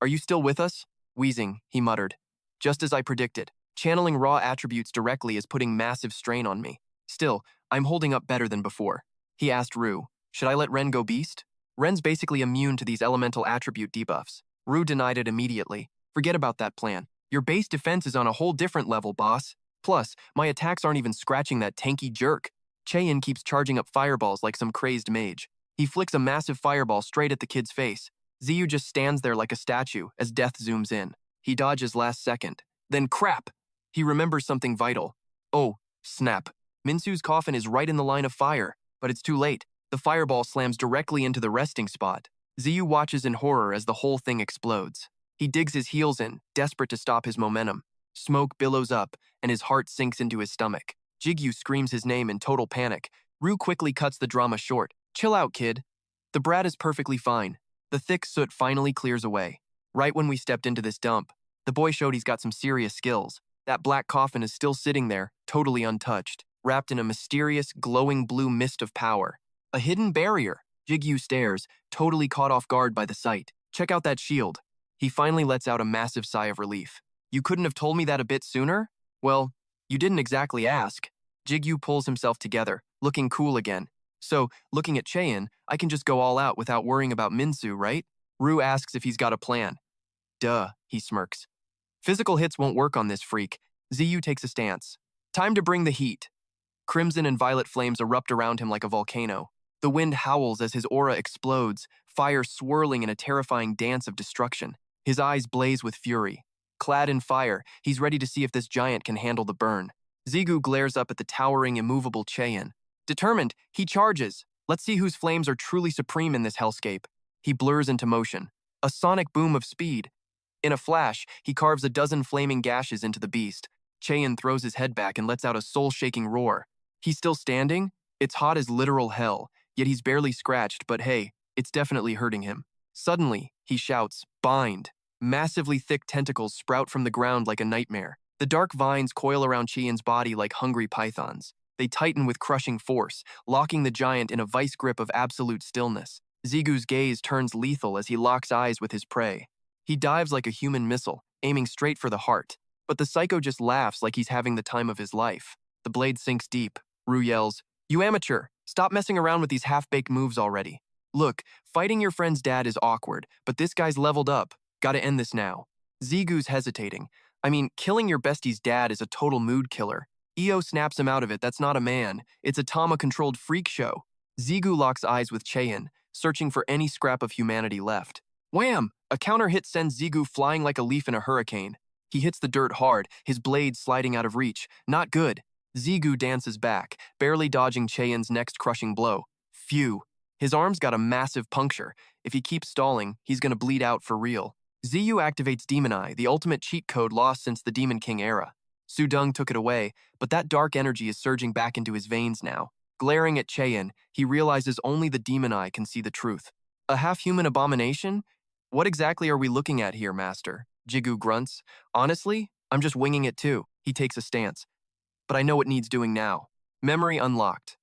are you still with us?" Wheezing, he muttered. "Just as I predicted. Channeling raw attributes directly is putting massive strain on me. Still, I'm holding up better than before." He asked Ru, "Should I let Ren go beast?" Ren's basically immune to these elemental attribute debuffs. Ru denied it immediately. "Forget about that plan. Your base defense is on a whole different level, boss. Plus, my attacks aren't even scratching that tanky jerk." Cheyen keeps charging up fireballs like some crazed mage. He flicks a massive fireball straight at the kid's face. Ziyu just stands there like a statue as death zooms in. He dodges last second. Then crap! He remembers something vital. Oh, snap. Minsu's coffin is right in the line of fire, but it's too late. The fireball slams directly into the resting spot. Ziyu watches in horror as the whole thing explodes. He digs his heels in, desperate to stop his momentum. Smoke billows up, and his heart sinks into his stomach. Jigyu screams his name in total panic. Ru quickly cuts the drama short. "Chill out, kid. The brat is perfectly fine." The thick soot finally clears away. Right when we stepped into this dump, the boy showed he's got some serious skills. That black coffin is still sitting there, totally untouched, wrapped in a mysterious, glowing blue mist of power. A hidden barrier. Jigyu stares, totally caught off guard by the sight. "Check out that shield." He finally lets out a massive sigh of relief. "You couldn't have told me that a bit sooner?" "Well, you didn't exactly ask." Jigyu pulls himself together, looking cool again. "So, looking at Cheyen, I can just go all out without worrying about Minsu, right?" Ru asks if he's got a plan. "Duh," he smirks. "Physical hits won't work on this freak." Ziyu takes a stance. "Time to bring the heat." Crimson and violet flames erupt around him like a volcano. The wind howls as his aura explodes, fire swirling in a terrifying dance of destruction. His eyes blaze with fury. Clad in fire, he's ready to see if this giant can handle the burn. Zigu glares up at the towering, immovable Cheyen. Determined, he charges. Let's see whose flames are truly supreme in this hellscape. He blurs into motion. A sonic boom of speed. In a flash, he carves a dozen flaming gashes into the beast. Cheyen throws his head back and lets out a soul-shaking roar. He's still standing? It's hot as literal hell, yet he's barely scratched, but hey, it's definitely hurting him. Suddenly, he shouts, "Bind!" Massively thick tentacles sprout from the ground like a nightmare. The dark vines coil around Cheyen's body like hungry pythons. They tighten with crushing force, locking the giant in a vice grip of absolute stillness. Zigu's gaze turns lethal as he locks eyes with his prey. He dives like a human missile, aiming straight for the heart. But the psycho just laughs like he's having the time of his life. The blade sinks deep. Ru yells, "You amateur! Stop messing around with these half-baked moves already. Look, fighting your friend's dad is awkward, but this guy's leveled up. Gotta end this now. Zigu's hesitating. I mean, killing your bestie's dad is a total mood killer. Io snaps him out of it. That's not a man. It's a Tama-controlled freak show. Zigu locks eyes with Cheyin, searching for any scrap of humanity left. Wham! A counter hit sends Zigu flying like a leaf in a hurricane. He hits the dirt hard, his blade sliding out of reach. Not good. Zigu dances back, barely dodging Cheyin's next crushing blow. Phew. His arm's got a massive puncture. If he keeps stalling, he's gonna bleed out for real. Ziyu activates Demon Eye, the ultimate cheat code lost since the Demon King era. Su Deng took it away, but that dark energy is surging back into his veins now. Glaring at Cheyin, he realizes only the Demon Eye can see the truth. A half-human abomination? What exactly are we looking at here, Master? Jigu grunts. Honestly, I'm just winging it too. He takes a stance. But I know what needs doing now. Memory unlocked.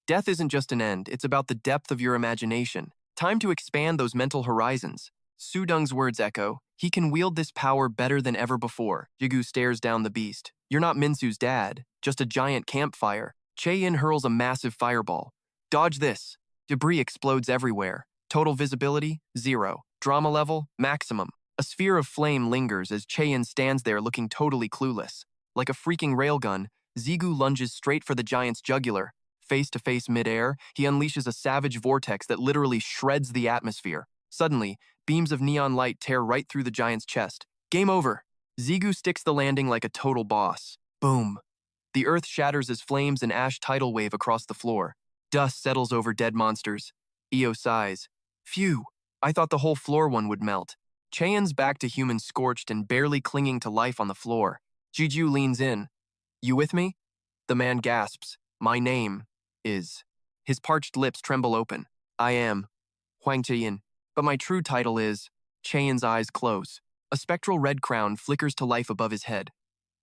Death isn't just an end, it's about the depth of your imagination. Time to expand those mental horizons. Su Deng's words echo. He can wield this power better than ever before. Jigu stares down the beast. You're not Minsu's dad, just a giant campfire. Cheyin hurls a massive fireball. Dodge this. Debris explodes everywhere. Total visibility, 0. Drama level, maximum. A sphere of flame lingers as Cheyin stands there looking totally clueless. Like a freaking railgun, Zigu lunges straight for the giant's jugular. Face to face midair, he unleashes a savage vortex that literally shreds the atmosphere. Suddenly, beams of neon light tear right through the giant's chest. Game over. Zigu sticks the landing like a total boss. Boom. The earth shatters as flames and ash tidal wave across the floor. Dust settles over dead monsters. Io sighs. Phew, I thought the whole floor one would melt. Cheyin's back to human scorched and barely clinging to life on the floor. Jiju leans in. You with me? The man gasps. My name is. His parched lips tremble open. I am Huang Cheyin, but my true title is. Cheyin's eyes close. A spectral red crown flickers to life above his head.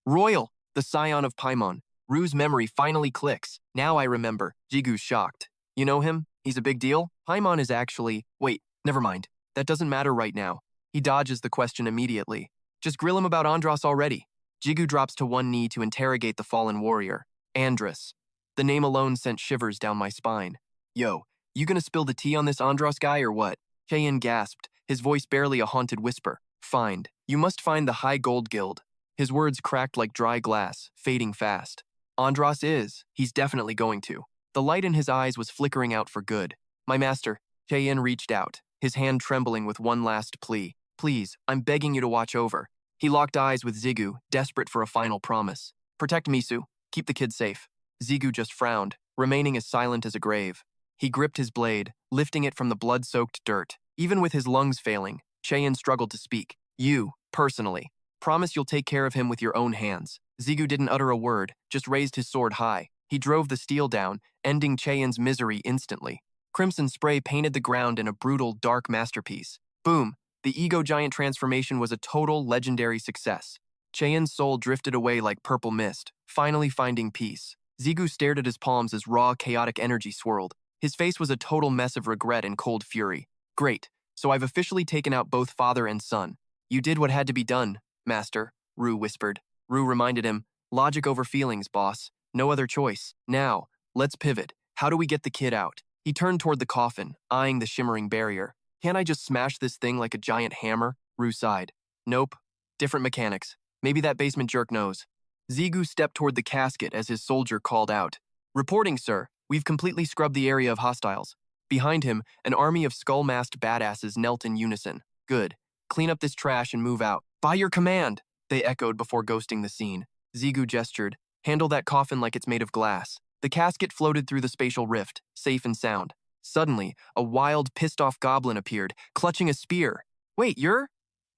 Royal, the scion of Paimon. Ru's memory finally clicks. Now I remember. Jigu's shocked. You know him? He's a big deal? Paimon is actually. Wait, never mind. That doesn't matter right now. He dodges the question immediately. Just grill him about Andros already. Jigu drops to one knee to interrogate the fallen warrior. Andros. The name alone sent shivers down my spine. Yo, you gonna spill the tea on this Andros guy or what? Cheyin gasped, his voice barely a haunted whisper. Find. You must find the High Gold Guild. His words cracked like dry glass, fading fast. Andros is. He's definitely going to. The light in his eyes was flickering out for good. My master. Cheyin reached out, his hand trembling with one last plea. Please, I'm begging you to watch over. He locked eyes with Zigu, desperate for a final promise. Protect Misu. Keep the kid safe. Zigu just frowned, remaining as silent as a grave. He gripped his blade, lifting it from the blood-soaked dirt. Even with his lungs failing, Cheyin struggled to speak. You, personally. Promise you'll take care of him with your own hands. Zigu didn't utter a word, just raised his sword high. He drove the steel down, ending Cheyin's misery instantly. Crimson spray painted the ground in a brutal, dark masterpiece. Boom! The ego giant transformation was a total, legendary success. Cheyin's soul drifted away like purple mist, finally finding peace. Zigu stared at his palms as raw, chaotic energy swirled. His face was a total mess of regret and cold fury. Great, so I've officially taken out both father and son. You did what had to be done, master, Ru whispered. Ru reminded him, logic over feelings, boss. No other choice. Now, let's pivot. How do we get the kid out? He turned toward the coffin, eyeing the shimmering barrier. Can't I just smash this thing like a giant hammer? Ru sighed. Nope. Different mechanics. Maybe that basement jerk knows. Zigu stepped toward the casket as his soldier called out. Reporting, sir. We've completely scrubbed the area of hostiles. Behind him, an army of skull-masked badasses knelt in unison. Good. Clean up this trash and move out. By your command, they echoed before ghosting the scene. Zigu gestured. Handle that coffin like it's made of glass. The casket floated through the spatial rift, safe and sound. Suddenly, a wild, pissed-off goblin appeared, clutching a spear. Wait, you're?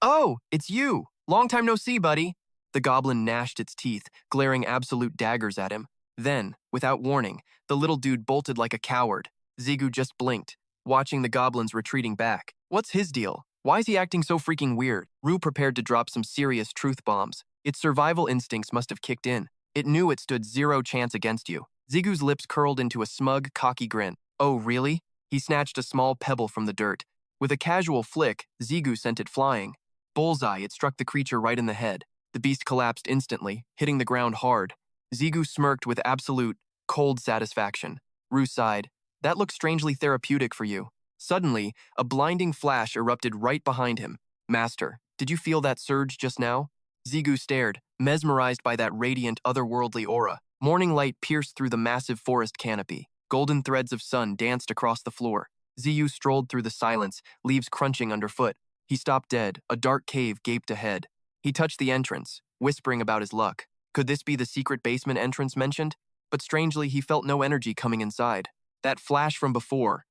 Oh, it's you! Long time no see, buddy! The goblin gnashed its teeth, glaring absolute daggers at him. Then, without warning, the little dude bolted like a coward. Zigu just blinked, watching the goblins retreating back. What's his deal? Why is he acting so freaking weird? Ru prepared to drop some serious truth bombs. Its survival instincts must have kicked in. It knew it stood zero chance against you. Zigu's lips curled into a smug, cocky grin. Oh, really? He snatched a small pebble from the dirt. With a casual flick, Zigu sent it flying. Bullseye, it struck the creature right in the head. The beast collapsed instantly, hitting the ground hard. Zigu smirked with absolute, cold satisfaction. Ru sighed. That looks strangely therapeutic for you. Suddenly, a blinding flash erupted right behind him. Master, Did you feel that surge just now? Zigu stared, mesmerized by that radiant, otherworldly aura. Morning light pierced through the massive forest canopy. Golden threads of sun danced across the floor. Ziyu strolled through the silence, leaves crunching underfoot. He stopped dead. A dark cave gaped ahead. He touched the entrance, whispering about his luck. Could this be the secret basement entrance mentioned? But strangely, he felt no energy coming inside. That flash from before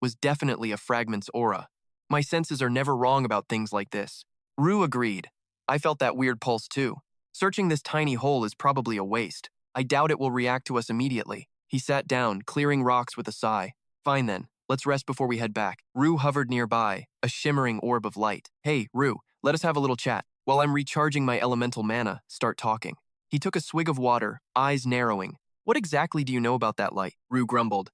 was definitely a fragment's aura. My senses are never wrong about things like this. Rue agreed. I felt that weird pulse too. Searching this tiny hole is probably a waste. I doubt it will react to us immediately. He sat down, clearing rocks with a sigh. Fine then, let's rest before we head back. Rue hovered nearby, a shimmering orb of light. Hey, Rue, let us have a little chat. While I'm recharging my elemental mana, start talking. He took a swig of water, eyes narrowing. What exactly do you know about that light? Rue grumbled.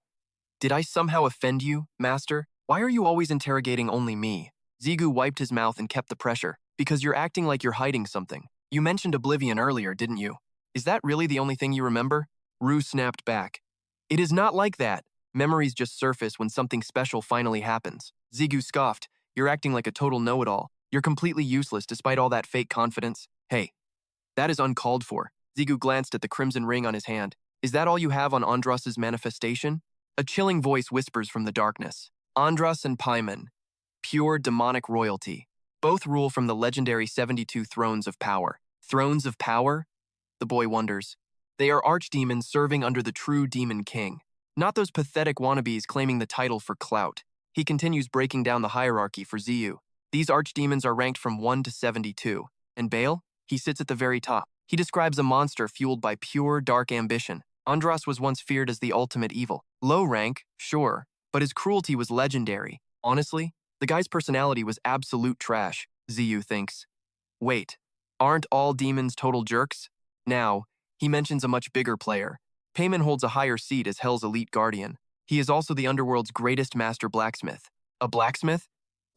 Did I somehow offend you, Master? Why are you always interrogating only me? Zigu wiped his mouth and kept the pressure. Because you're acting like you're hiding something. You mentioned oblivion earlier, didn't you? Is that really the only thing you remember? Rue snapped back. It is not like that. Memories just surface when something special finally happens. Zigu scoffed. You're acting like a total know-it-all. You're completely useless despite all that fake confidence. Hey, that is uncalled for. Zigu glanced at the crimson ring on his hand. Is that all you have on Andras's manifestation? A chilling voice whispers from the darkness. Andras and Paimon. Pure demonic royalty. Both rule from the legendary 72 thrones of power. Thrones of power? The boy wonders. They are archdemons serving under the true demon king. Not those pathetic wannabes claiming the title for clout. He continues breaking down the hierarchy for Ziyu. These archdemons are ranked from 1 to 72. And Baal? He sits at the very top. He describes a monster fueled by pure, dark ambition. Andras was once feared as the ultimate evil. Low rank, sure, but his cruelty was legendary. Honestly, the guy's personality was absolute trash, Ziyu thinks. Wait, aren't all demons total jerks? Now, he mentions a much bigger player. Paimon holds a higher seat as Hell's elite guardian. He is also the underworld's greatest master blacksmith. A blacksmith?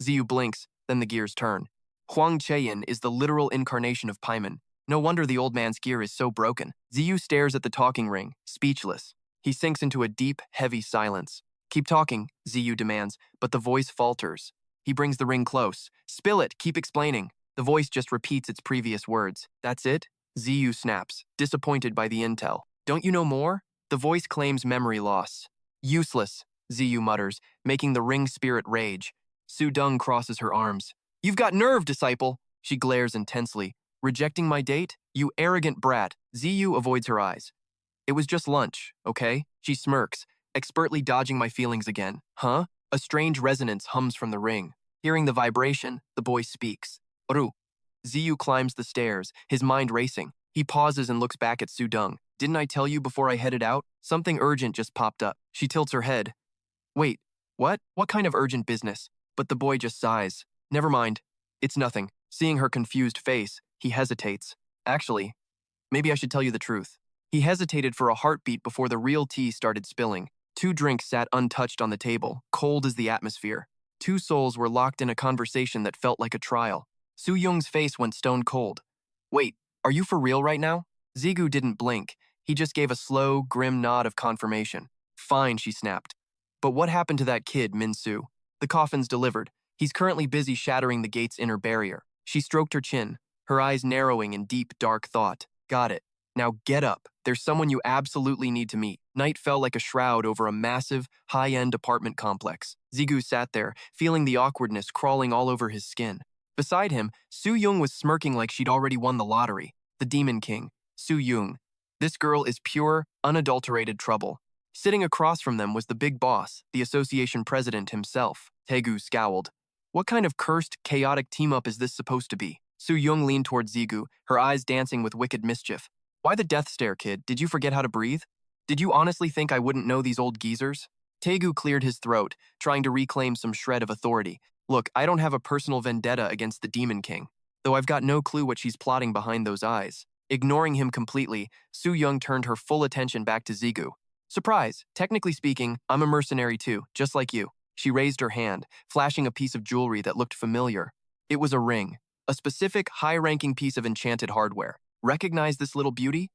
Ziyu blinks, then the gears turn. Huang Cheyin is the literal incarnation of Paimon. No wonder the old man's gear is so broken. Ziyu stares at the talking ring, speechless. He sinks into a deep, heavy silence. Keep talking, Ziyu demands, but the voice falters. He brings the ring close. Spill it, keep explaining. The voice just repeats its previous words. That's it? Ziyu snaps, disappointed by the intel. Don't you know more? The voice claims memory loss. Useless, Ziyu mutters, making the ring spirit rage. Su Deng crosses her arms. You've got nerve, disciple! She glares intensely. Rejecting my date? You arrogant brat. Ziyu avoids her eyes. It was just lunch, okay? She smirks, expertly dodging my feelings again. Huh? A strange resonance hums from the ring. Hearing the vibration, the boy speaks. Ru. Ziyu climbs the stairs, his mind racing. He pauses and looks back at Su Deng. Didn't I tell you before I headed out? Something urgent just popped up. She tilts her head. Wait, what? What kind of urgent business? But the boy just sighs. Never mind. It's nothing. Seeing her confused face, he hesitates. Actually, maybe I should tell you the truth. He hesitated for a heartbeat before the real tea started spilling. 2 drinks sat untouched on the table, cold as the atmosphere. 2 souls were locked in a conversation that felt like a trial. Su Yung's face went stone cold. Wait, are you for real right now? Zigu didn't blink. He just gave a slow, grim nod of confirmation. Fine, she snapped. But what happened to that kid, Min-Su? The coffin's delivered. He's currently busy shattering the gate's inner barrier. She stroked her chin, her eyes narrowing in deep, dark thought. Got it. Now get up. There's someone you absolutely need to meet. Night fell like a shroud over a massive, high-end apartment complex. Zigu sat there, feeling the awkwardness crawling all over his skin. Beside him, Su Yung was smirking like she'd already won the lottery. The Demon King, Su Yung. This girl is pure, unadulterated trouble. Sitting across from them was the big boss, the association president himself. Tegu scowled. What kind of cursed, chaotic team-up is this supposed to be? Su Yung leaned toward Zigu, her eyes dancing with wicked mischief. Why the death stare, kid? Did you forget how to breathe? Did you honestly think I wouldn't know these old geezers? Tegu cleared his throat, trying to reclaim some shred of authority. Look, I don't have a personal vendetta against the Demon King, though I've got no clue what she's plotting behind those eyes. Ignoring him completely, Su Yung turned her full attention back to Zigu. Surprise! Technically speaking, I'm a mercenary too, just like you. She raised her hand, flashing a piece of jewelry that looked familiar. It was a ring, a specific, high-ranking piece of enchanted hardware. Recognize this little beauty?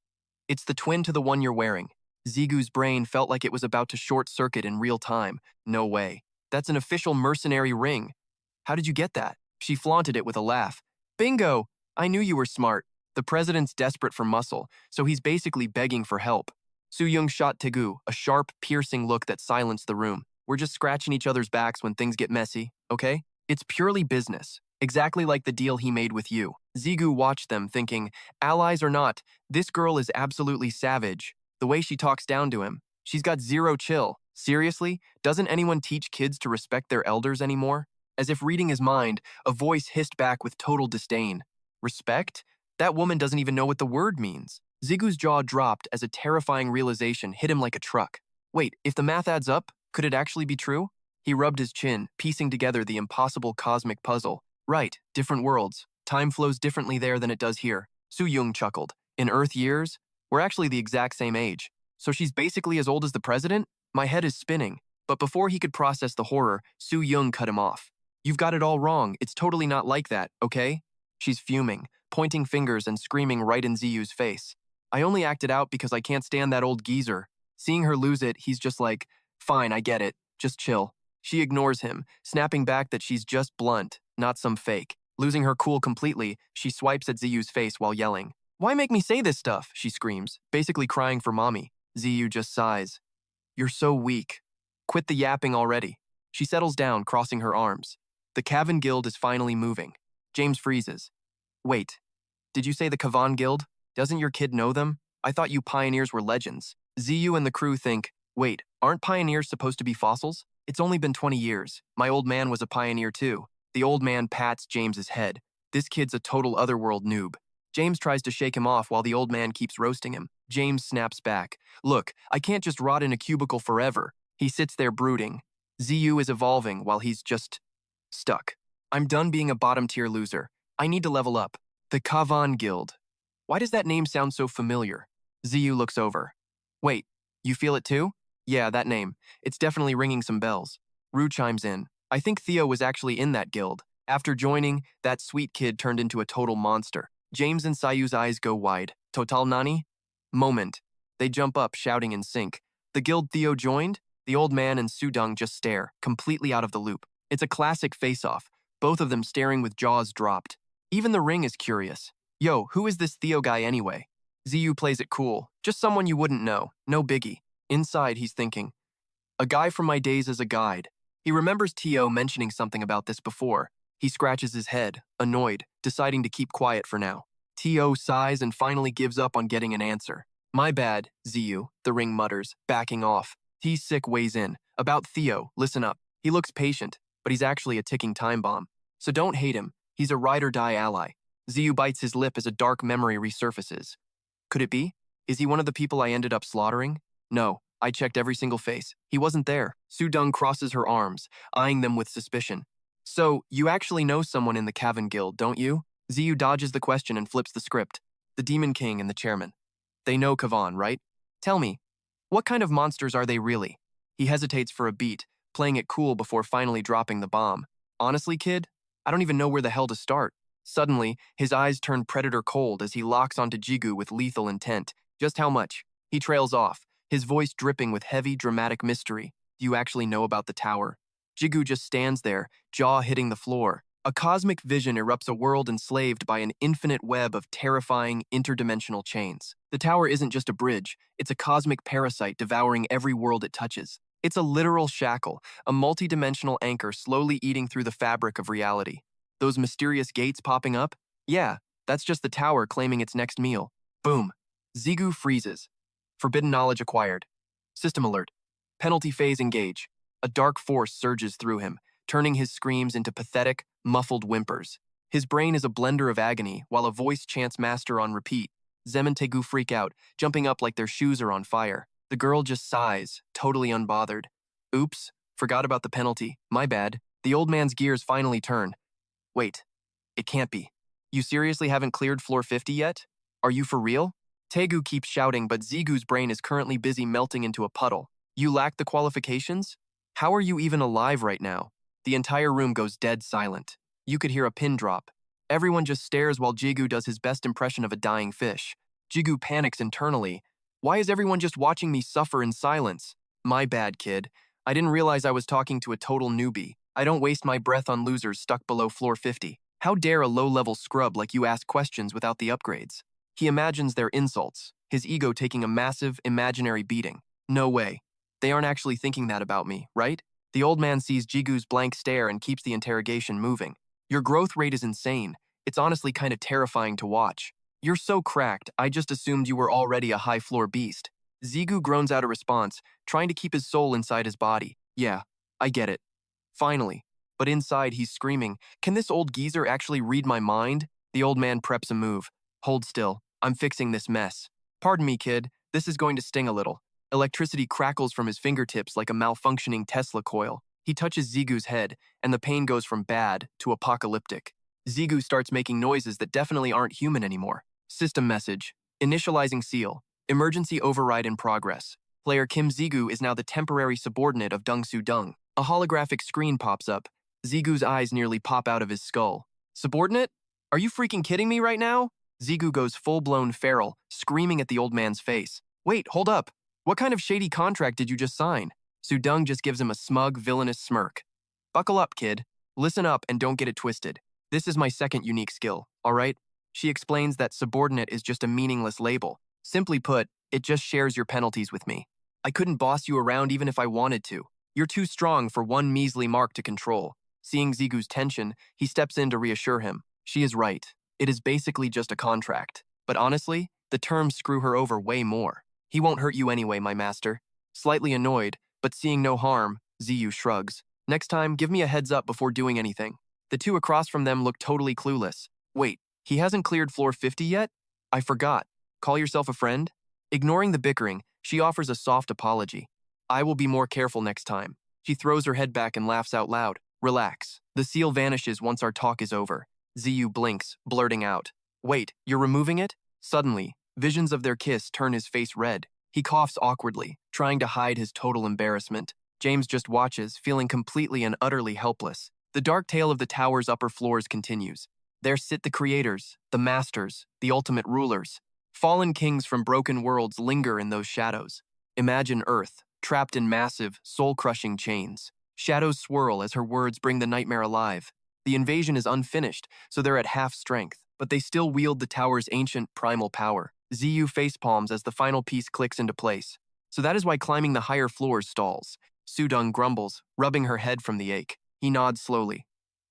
It's the twin to the one you're wearing. Zigu's brain felt like it was about to short-circuit in real time. No way. That's an official mercenary ring. How did you get that? She flaunted it with a laugh. Bingo! I knew you were smart. The president's desperate for muscle, so he's basically begging for help. Soo-young shot Taegu a sharp, piercing look that silenced the room. We're just scratching each other's backs when things get messy, okay? It's purely business, exactly like the deal he made with you. Zigu watched them, thinking, allies or not, this girl is absolutely savage. The way she talks down to him, she's got zero chill. Seriously, doesn't anyone teach kids to respect their elders anymore? As if reading his mind, a voice hissed back with total disdain. Respect? That woman doesn't even know what the word means. Zigu's jaw dropped as a terrifying realization hit him like a truck. Wait, if the math adds up, could it actually be true? He rubbed his chin, piecing together the impossible cosmic puzzle. Right, different worlds. Time flows differently there than it does here. Soo-young chuckled. In Earth years, we're actually the exact same age. So she's basically as old as the president? My head is spinning. But before he could process the horror, Soo-young cut him off. You've got it all wrong. It's totally not like that, okay? She's fuming, pointing fingers and screaming right in Ziyu's face. I only acted out because I can't stand that old geezer. Seeing her lose it, he's just like, fine, I get it. Just chill. She ignores him, snapping back that she's just blunt, not some fake. Losing her cool completely, she swipes at Ziyu's face while yelling. Why make me say this stuff? She screams, basically crying for mommy. Ziyu just sighs. You're so weak. Quit the yapping already. She settles down, crossing her arms. The Cavan Guild is finally moving. James freezes. Wait, did you say the Cavan Guild? Doesn't your kid know them? I thought you pioneers were legends. Ziyu and the crew think, wait, aren't pioneers supposed to be fossils? It's only been 20 years. My old man was a pioneer too. The old man pats James's head. This kid's a total otherworld noob. James tries to shake him off while the old man keeps roasting him. James snaps back. Look, I can't just rot in a cubicle forever. He sits there brooding. Ziyu is evolving while he's just stuck. I'm done being a bottom-tier loser. I need to level up. The Cavan Guild. Why does that name sound so familiar? Ziyu looks over. Wait, you feel it too? Yeah, that name. It's definitely ringing some bells. Rue chimes in. I think Theo was actually in that guild. After joining, that sweet kid turned into a total monster. James and Sayu's eyes go wide. Total nani? Moment. They jump up, shouting in sync. The guild Theo joined? The old man and Soo-young just stare, completely out of the loop. It's a classic face-off, both of them staring with jaws dropped. Even the ring is curious. Yo, who is this Theo guy anyway? Ziyu plays it cool. Just someone you wouldn't know. No biggie. Inside, he's thinking. A guy from my days as a guide. He remembers Tio mentioning something about this before. He scratches his head, annoyed, deciding to keep quiet for now. Tio sighs and finally gives up on getting an answer. My bad, Ziyu, the ring mutters, backing off. T-Sick weighs in. About Theo, listen up. He looks patient, but he's actually a ticking time bomb. So don't hate him. He's a ride-or-die ally. Ziyu bites his lip as a dark memory resurfaces. Could it be? Is he one of the people I ended up slaughtering? No, I checked every single face. He wasn't there. Soo-young crosses her arms, eyeing them with suspicion. So, you actually know someone in the Cavan Guild, don't you? Ziyu dodges the question and flips the script. The Demon King and the chairman. They know Cavan, right? Tell me, what kind of monsters are they really? He hesitates for a beat, playing it cool before finally dropping the bomb. Honestly, kid, I don't even know where the hell to start. Suddenly, his eyes turn predator cold as he locks onto Jigu with lethal intent. Just how much? He trails off, his voice dripping with heavy, dramatic mystery. Do you actually know about the tower? Jigu just stands there, jaw hitting the floor. A cosmic vision erupts a world enslaved by an infinite web of terrifying, interdimensional chains. The tower isn't just a bridge, it's a cosmic parasite devouring every world it touches. It's a literal shackle, a multi-dimensional anchor slowly eating through the fabric of reality. Those mysterious gates popping up? Yeah, that's just the tower claiming its next meal. Boom. Zigu freezes. Forbidden knowledge acquired. System alert. Penalty phase engage. A dark force surges through him, turning his screams into pathetic, muffled whimpers. His brain is a blender of agony, while a voice chants master on repeat. Zem and Tegu freak out, jumping up like their shoes are on fire. The girl just sighs, totally unbothered. Oops, forgot about the penalty. My bad. The old man's gears finally turn. Wait, it can't be. You seriously haven't cleared floor 50 yet? Are you for real? Tegu keeps shouting, but Zigu's brain is currently busy melting into a puddle. You lack the qualifications? How are you even alive right now? The entire room goes dead silent. You could hear a pin drop. Everyone just stares while Jigu does his best impression of a dying fish. Jigu panics internally. Why is everyone just watching me suffer in silence? My bad, kid. I didn't realize I was talking to a total newbie. I don't waste my breath on losers stuck below floor 50. How dare a low-level scrub like you ask questions without the upgrades? He imagines their insults, his ego taking a massive, imaginary beating. No way. They aren't actually thinking that about me, right? The old man sees Jigu's blank stare and keeps the interrogation moving. Your growth rate is insane. It's honestly kind of terrifying to watch. You're so cracked, I just assumed you were already a high-floor beast. Zigu groans out a response, trying to keep his soul inside his body. Yeah, I get it. Finally. But inside, he's screaming, can this old geezer actually read my mind? The old man preps a move. Hold still. I'm fixing this mess. Pardon me, kid. This is going to sting a little. Electricity crackles from his fingertips like a malfunctioning Tesla coil. He touches Zigu's head, and the pain goes from bad to apocalyptic. Zigu starts making noises that definitely aren't human anymore. System message. Initializing seal. Emergency override in progress. Player Kim Zigu is now the temporary subordinate of Deng Su Deng. A holographic screen pops up. Zigu's eyes nearly pop out of his skull. Subordinate? Are you freaking kidding me right now? Zigu goes full-blown feral, screaming at the old man's face. Wait, hold up. What kind of shady contract did you just sign? Su Deng just gives him a smug, villainous smirk. Buckle up, kid. Listen up and don't get it twisted. This is my second unique skill, all right? She explains that subordinate is just a meaningless label. Simply put, it just shares your penalties with me. I couldn't boss you around even if I wanted to. You're too strong for one measly mark to control. Seeing Zigu's tension, he steps in to reassure him. She is right. It is basically just a contract. But honestly, the terms screw her over way more. He won't hurt you anyway, my master. Slightly annoyed, but seeing no harm, Ziyu shrugs. Next time, give me a heads up before doing anything. The two across from them look totally clueless. Wait, he hasn't cleared floor 50 yet? I forgot. Call yourself a friend? Ignoring the bickering, she offers a soft apology. I will be more careful next time. She throws her head back and laughs out loud. Relax. The seal vanishes once our talk is over. Ziyu blinks, blurting out. Wait, you're removing it? Suddenly, visions of their kiss turn his face red. He coughs awkwardly, trying to hide his total embarrassment. James just watches, feeling completely and utterly helpless. The dark tale of the tower's upper floors continues. There sit the creators, the masters, the ultimate rulers. Fallen kings from broken worlds linger in those shadows. Imagine Earth, trapped in massive, soul-crushing chains. Shadows swirl as her words bring the nightmare alive. The invasion is unfinished, so they're at half strength, but they still wield the tower's ancient, primal power. Ziyu facepalms as the final piece clicks into place. So that is why climbing the higher floors stalls. Su Deng grumbles, rubbing her head from the ache. He nods slowly.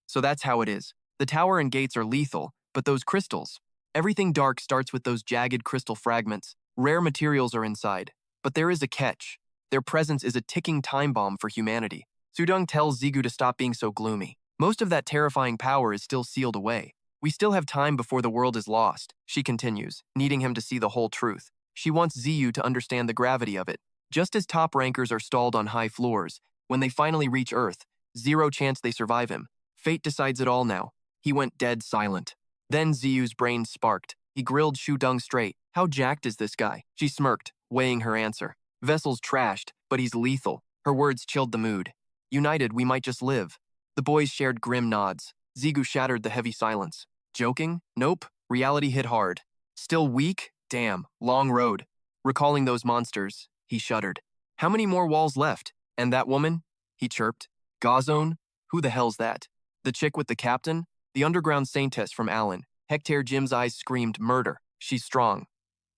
So that's how it is. The tower and gates are lethal, but those crystals. Everything dark starts with those jagged crystal fragments. Rare materials are inside. But there is a catch. Their presence is a ticking time bomb for humanity. Su Deng tells Zigu to stop being so gloomy. Most of that terrifying power is still sealed away. We still have time before the world is lost, she continues, needing him to see the whole truth. She wants Ziyu to understand the gravity of it. Just as top rankers are stalled on high floors, when they finally reach Earth, zero chance they survive him. Fate decides it all now. He went dead silent. Then Ziyu's brain sparked. He grilled Su Deng straight. How jacked is this guy? She smirked, weighing her answer. Vessel's trashed, but he's lethal. Her words chilled the mood. United, we might just live. The boys shared grim nods. Zigu shattered the heavy silence. Joking? Nope. Reality hit hard. Still weak? Damn. Long road. Recalling those monsters, he shuddered. How many more walls left? And that woman? He chirped. Gazone? Who the hell's that? The chick with the captain? The underground saintess from Allen. Hector Jim's eyes screamed murder. She's strong.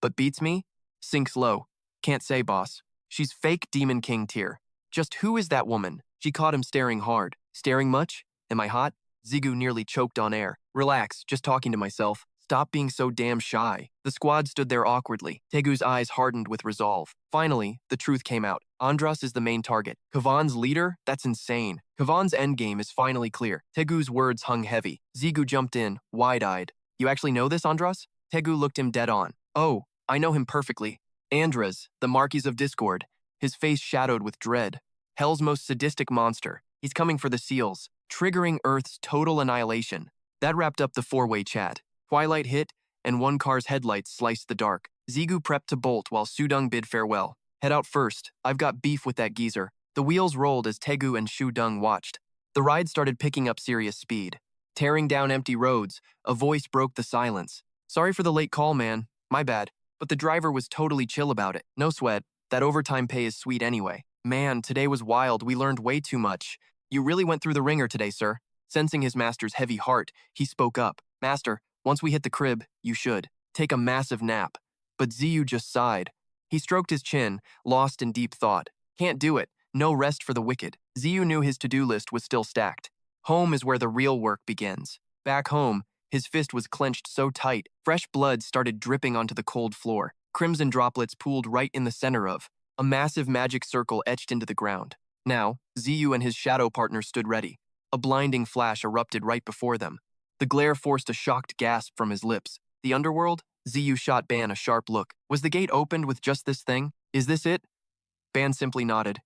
But beats me? Sinks low. Can't say, boss. She's fake Demon King tier. Just who is that woman? She caught him staring hard. Staring much? Am I hot? Zigu nearly choked on air. Relax, just talking to myself. Stop being so damn shy. The squad stood there awkwardly. Tegu's eyes hardened with resolve. Finally, the truth came out. Andras is the main target. Kavan's leader? That's insane. Kavan's endgame is finally clear. Tegu's words hung heavy. Zigu jumped in, wide-eyed. You actually know this, Andras? Tegu looked him dead on. Oh, I know him perfectly. Andras, the Marquis of Discord. His face shadowed with dread. Hell's most sadistic monster. He's coming for the seals, triggering Earth's total annihilation. That wrapped up the four-way chat. Twilight hit, and one car's headlights sliced the dark. Zigu prepped to bolt while Su Deng bid farewell. Head out first. I've got beef with that geezer. The wheels rolled as Tegu and Su Deng watched. The ride started picking up serious speed. Tearing down empty roads, a voice broke the silence. Sorry for the late call, man. My bad. But the driver was totally chill about it. No sweat. That overtime pay is sweet anyway. Man, today was wild. We learned way too much. You really went through the ringer today, sir. Sensing his master's heavy heart, he spoke up. Master, once we hit the crib, you should take a massive nap. But Ziyu just sighed. He stroked his chin, lost in deep thought. Can't do it. No rest for the wicked. Ziyu knew his to-do list was still stacked. Home is where the real work begins. Back home, his fist was clenched so tight, fresh blood started dripping onto the cold floor. Crimson droplets pooled right in the center of a massive magic circle etched into the ground. Now, Ziyu and his shadow partner stood ready. A blinding flash erupted right before them. The glare forced a shocked gasp from his lips. The underworld? Ziyu shot Ban a sharp look. Was the gate opened with just this thing? Is this it? Ban simply nodded.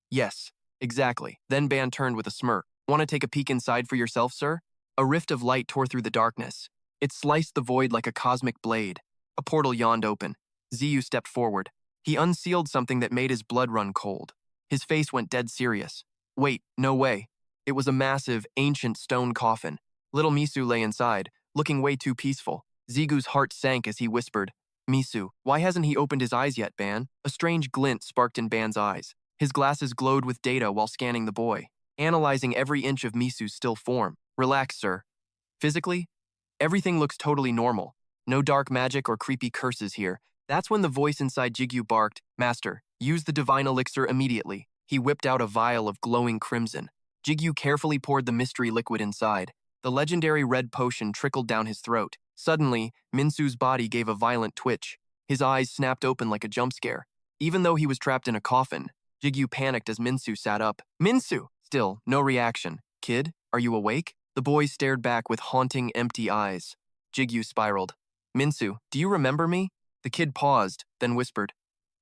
Yes, exactly. Then Ban turned with a smirk. Want to take a peek inside for yourself, sir? A rift of light tore through the darkness. It sliced the void like a cosmic blade. A portal yawned open. Ziyu stepped forward. He unsealed something that made his blood run cold. His face went dead serious. Wait, no way. It was a massive, ancient stone coffin. Little Misu lay inside, looking way too peaceful. Zigu's heart sank as he whispered, Misu, why hasn't he opened his eyes yet, Ban? A strange glint sparked in Ban's eyes. His glasses glowed with data while scanning the boy, analyzing every inch of Misu's still form. Relax, sir. Physically, everything looks totally normal. No dark magic or creepy curses here. That's when the voice inside Jigyu barked, Master, use the divine elixir immediately. He whipped out a vial of glowing crimson. Jigyu carefully poured the mystery liquid inside. The legendary red potion trickled down his throat. Suddenly, Minsu's body gave a violent twitch. His eyes snapped open like a jump scare. Even though he was trapped in a coffin, Jigyu panicked as Minsu sat up. Minsu! Still, no reaction. Kid, are you awake? The boy stared back with haunting, empty eyes. Jigyu spiraled. Minsu, do you remember me? The kid paused, then whispered,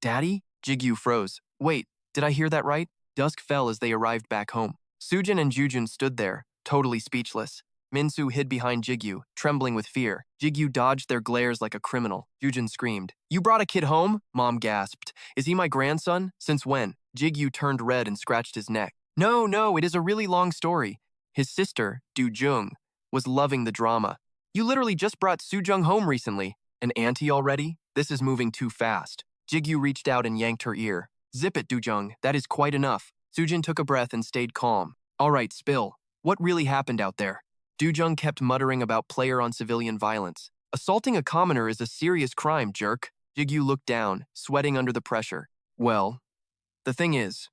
Daddy? Jigyu froze. Wait, did I hear that right? Dusk fell as they arrived back home. Sujin and Jujun stood there, totally speechless. Minsu hid behind Jigyu, trembling with fear. Jigyu dodged their glares like a criminal. Jujun screamed. You brought a kid home? Mom gasped. Is he my grandson? Since when? Jigyu turned red and scratched his neck. No, it is a really long story. His sister, Du-jung, was loving the drama. You literally just brought Sujung home recently. An auntie already? This is moving too fast. Jigyu reached out and yanked her ear. Zip it, Du-jung. That is quite enough. Sujin took a breath and stayed calm. All right, spill. What really happened out there? Du-jung kept muttering about player-on-civilian violence. Assaulting a commoner is a serious crime, jerk. Jigyu looked down, sweating under the pressure. Well, the thing is,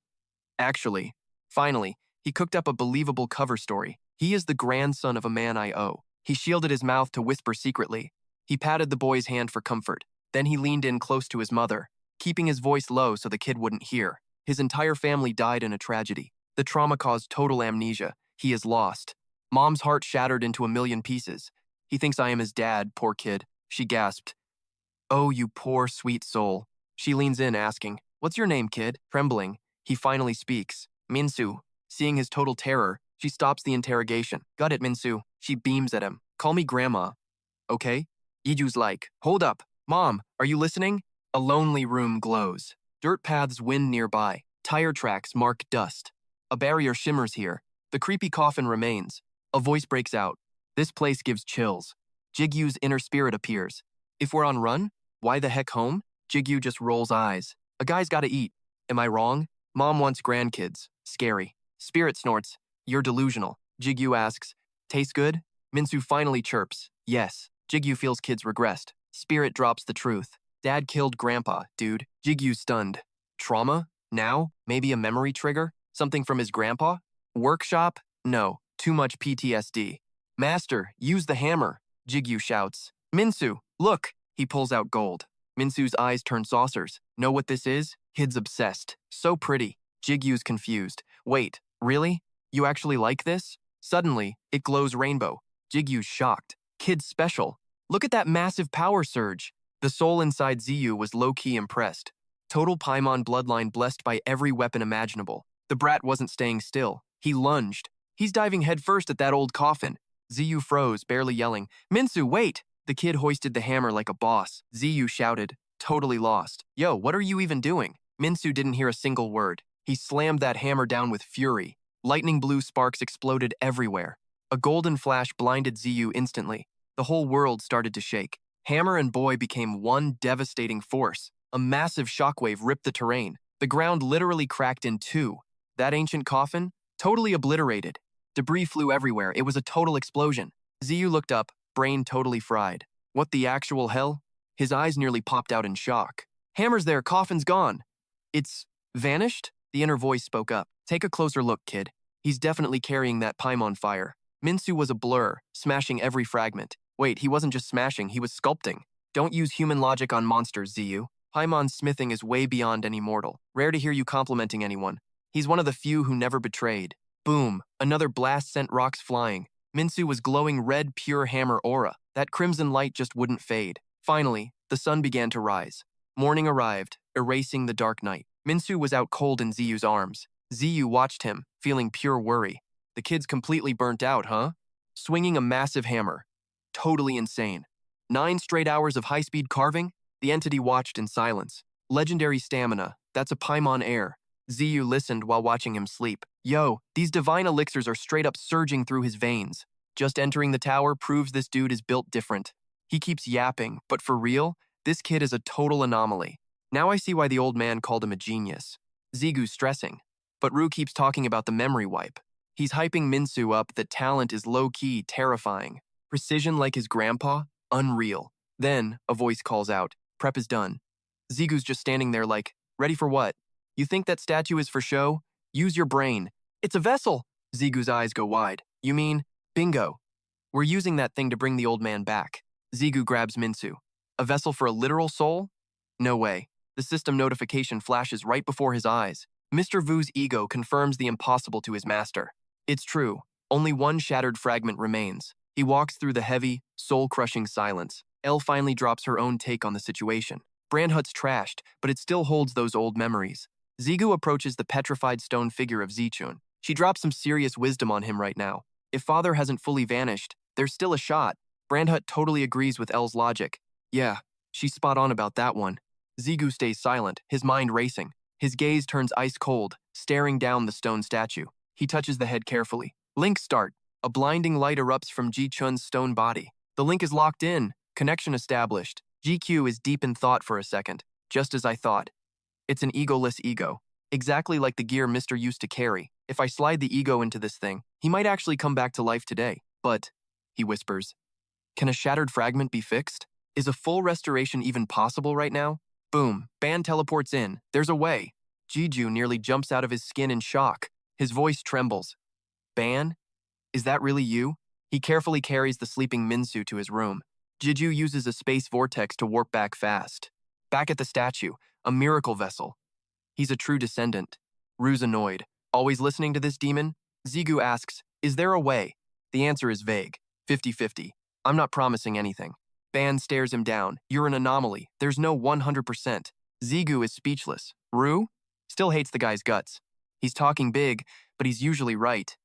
actually, finally, he cooked up a believable cover story. He is the grandson of a man I owe. He shielded his mouth to whisper secretly. He patted the boy's hand for comfort. Then he leaned in close to his mother, keeping his voice low so the kid wouldn't hear. His entire family died in a tragedy. The trauma caused total amnesia. He is lost. Mom's heart shattered into a million pieces. He thinks I am his dad, poor kid. She gasped. Oh, you poor, sweet soul. She leans in, asking, What's your name, kid? Trembling, he finally speaks. Minsu. Seeing his total terror, she stops the interrogation. Got it, Minsu. She beams at him. Call me Grandma. Okay? Iju's like, Hold up. Mom, are you listening? A lonely room glows. Dirt paths wind nearby. Tire tracks mark dust. A barrier shimmers here. The creepy coffin remains. A voice breaks out. This place gives chills. Jigyu's inner spirit appears. If we're on run, why the heck home? Jigyu just rolls eyes. A guy's gotta eat. Am I wrong? Mom wants grandkids. Scary. Spirit snorts. You're delusional. Jigyu asks, Tastes good? Minsu finally chirps. Yes. Jigyu feels kids regressed. Spirit drops the truth. Dad killed Grandpa, dude. Jigyu stunned. Trauma? Now? Maybe a memory trigger? Something from his grandpa? Workshop? No. Too much PTSD. Master, use the hammer. Jigyu shouts. Minsu, look. He pulls out gold. Minsu's eyes turn saucers. Know what this is? Kid's obsessed. So pretty. Jigyu's confused. Wait, really? You actually like this? Suddenly, it glows rainbow. Jigyu's shocked. Kid's special. Look at that massive power surge. The soul inside Ziyu was low-key impressed. Total Paimon bloodline blessed by every weapon imaginable. The brat wasn't staying still. He lunged. He's diving headfirst at that old coffin. Ziyu froze, barely yelling, Minsu, wait! The kid hoisted the hammer like a boss. Ziyu shouted, totally lost. Yo, what are you even doing? Minsu didn't hear a single word. He slammed that hammer down with fury. Lightning blue sparks exploded everywhere. A golden flash blinded Ziyu instantly. The whole world started to shake. Hammer and boy became one devastating force. A massive shockwave ripped the terrain. The ground literally cracked in two. That ancient coffin? Totally obliterated. Debris flew everywhere. It was a total explosion. Ziyu looked up, brain totally fried. What the actual hell? His eyes nearly popped out in shock. Hammer's there, coffin's gone. It's vanished? The inner voice spoke up. Take a closer look, kid. He's definitely carrying that Paimon fire. Minsu was a blur, smashing every fragment. Wait, he wasn't just smashing, he was sculpting. Don't use human logic on monsters, Ziyu. Paimon's smithing is way beyond any mortal. Rare to hear you complimenting anyone. He's one of the few who never betrayed. Boom, another blast sent rocks flying. Minsu was glowing red, pure hammer aura. That crimson light just wouldn't fade. Finally, the sun began to rise. Morning arrived, erasing the dark night. Minsu was out cold in Ziyu's arms. Ziyu watched him, feeling pure worry. The kid's completely burnt out, huh? Swinging a massive hammer. Totally insane. 9 straight hours of high-speed carving? The entity watched in silence. Legendary stamina, that's a Paimon heir. Ziyu listened while watching him sleep. Yo, these divine elixirs are straight up surging through his veins. Just entering the tower proves this dude is built different. He keeps yapping, but for real, this kid is a total anomaly. Now I see why the old man called him a genius. Zigu's stressing. But Ru keeps talking about the memory wipe. He's hyping Minsu up that talent is low-key terrifying. Precision like his grandpa? Unreal. Then, a voice calls out, prep is done. Zigu's just standing there like, ready for what? You think that statue is for show? Use your brain. It's a vessel! Zigu's eyes go wide. You mean, bingo. We're using that thing to bring the old man back. Zigu grabs Minsu. A vessel for a literal soul? No way. The system notification flashes right before his eyes. Mr. Vu's ego confirms the impossible to his master. It's true. Only one shattered fragment remains. He walks through the heavy, soul-crushing silence. Elle finally drops her own take on the situation. Brandhut's trashed, but it still holds those old memories. Zigu approaches the petrified stone figure of Zichun. She drops some serious wisdom on him right now. If father hasn't fully vanished, there's still a shot. Brandhut totally agrees with Elle's logic. Yeah, she's spot on about that one. Zigu stays silent, his mind racing. His gaze turns ice cold, staring down the stone statue. He touches the head carefully. Link start. A blinding light erupts from Ji-chun's stone body. The link is locked in. Connection established. GQ is deep in thought for a second. Just as I thought. It's an egoless ego. Exactly like the gear Mr. used to carry. If I slide the ego into this thing, he might actually come back to life today. But, he whispers, can a shattered fragment be fixed? Is a full restoration even possible right now? Boom, Ban teleports in. There's a way. Jiju nearly jumps out of his skin in shock. His voice trembles. Ban? Is that really you? He carefully carries the sleeping Minsu to his room. Jiju uses a space vortex to warp back fast. Back at the statue, a miracle vessel. He's a true descendant. Ru's annoyed. Always listening to this demon? Zigu asks, is there a way? The answer is vague. 50-50. I'm not promising anything. Ban stares him down. You're an anomaly. There's no 100%. Zigu is speechless. Ru? Still hates the guy's guts. He's talking big, but he's usually right.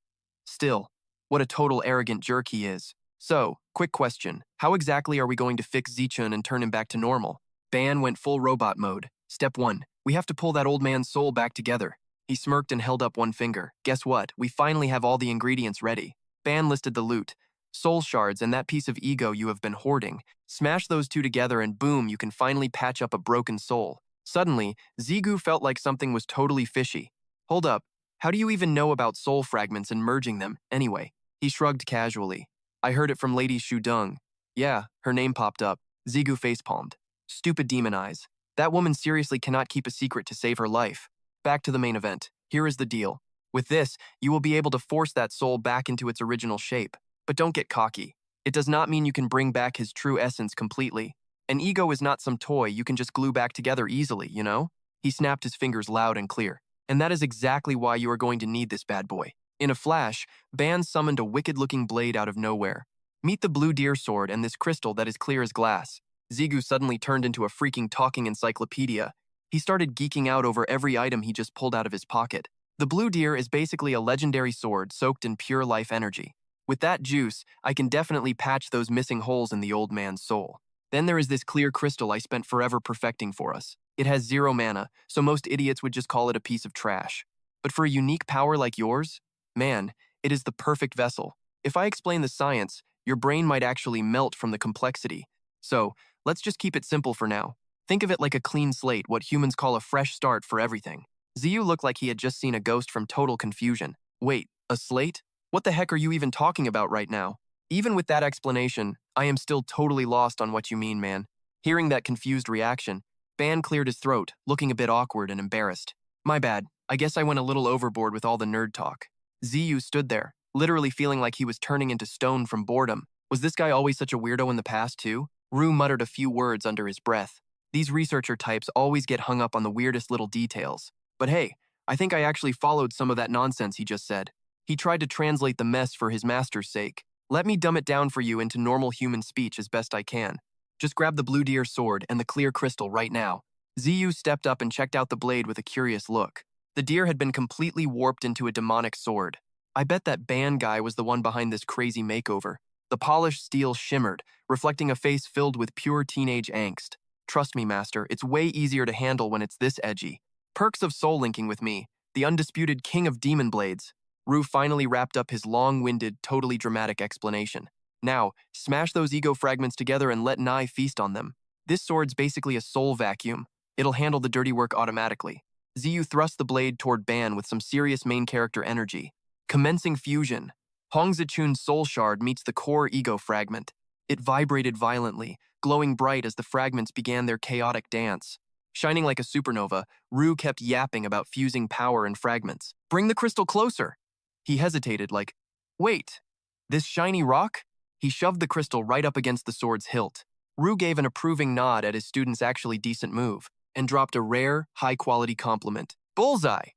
Still, what a total arrogant jerk he is. So, quick question. How exactly are we going to fix Zichun and turn him back to normal? Ban went full robot mode. Step 1. We have to pull that old man's soul back together. He smirked and held up one finger. Guess what? We finally have all the ingredients ready. Ban listed the loot. Soul shards and that piece of ego you have been hoarding. Smash those two together and boom, you can finally patch up a broken soul. Suddenly, Zigu felt like something was totally fishy. Hold up. How do you even know about soul fragments and merging them, anyway? He shrugged casually. I heard it from Lady Shudung. Yeah, her name popped up. Zigu facepalmed. Stupid demon eyes. That woman seriously cannot keep a secret to save her life. Back to the main event. Here is the deal. With this, you will be able to force that soul back into its original shape. But don't get cocky. It does not mean you can bring back his true essence completely. An ego is not some toy you can just glue back together easily, you know? He snapped his fingers loud and clear. And that is exactly why you are going to need this bad boy. In a flash, Ban summoned a wicked-looking blade out of nowhere. Meet the blue deer sword and this crystal that is clear as glass. Zigu suddenly turned into a freaking talking encyclopedia. He started geeking out over every item he just pulled out of his pocket. The blue deer is basically a legendary sword soaked in pure life energy. With that juice, I can definitely patch those missing holes in the old man's soul. Then there is this clear crystal I spent forever perfecting for us. It has 0 mana, so most idiots would just call it a piece of trash. But for a unique power like yours, man, it is the perfect vessel. If I explain the science, your brain might actually melt from the complexity. So, let's just keep it simple for now. Think of it like a clean slate, what humans call a fresh start for everything. Ziyu looked like he had just seen a ghost from total confusion. Wait, a slate? What the heck are you even talking about right now? Even with that explanation, I am still totally lost on what you mean, man. Hearing that confused reaction, Ban cleared his throat, looking a bit awkward and embarrassed. My bad, I guess I went a little overboard with all the nerd talk. Ziyu stood there, literally feeling like he was turning into stone from boredom. Was this guy always such a weirdo in the past, too? Rue muttered a few words under his breath. These researcher types always get hung up on the weirdest little details. But hey, I think I actually followed some of that nonsense he just said. He tried to translate the mess for his master's sake. Let me dumb it down for you into normal human speech as best I can. Just grab the blue deer sword and the clear crystal right now. Ziyu stepped up and checked out the blade with a curious look. The deer had been completely warped into a demonic sword. I bet that Ban guy was the one behind this crazy makeover. The polished steel shimmered, reflecting a face filled with pure teenage angst. Trust me, master, it's way easier to handle when it's this edgy. Perks of soul linking with me, the undisputed king of demon blades. Rue finally wrapped up his long-winded, totally dramatic explanation. Now, smash those ego fragments together and let Nai feast on them. This sword's basically a soul vacuum. It'll handle the dirty work automatically. Ziyu thrust the blade toward Ban with some serious main character energy. Commencing fusion. Hong Zichun's soul shard meets the core ego fragment. It vibrated violently, glowing bright as the fragments began their chaotic dance. Shining like a supernova, Rue kept yapping about fusing power and fragments. Bring the crystal closer. He hesitated like, wait, this shiny rock? He shoved the crystal right up against the sword's hilt. Rue gave an approving nod at his student's actually decent move and dropped a rare, high-quality compliment. Bullseye!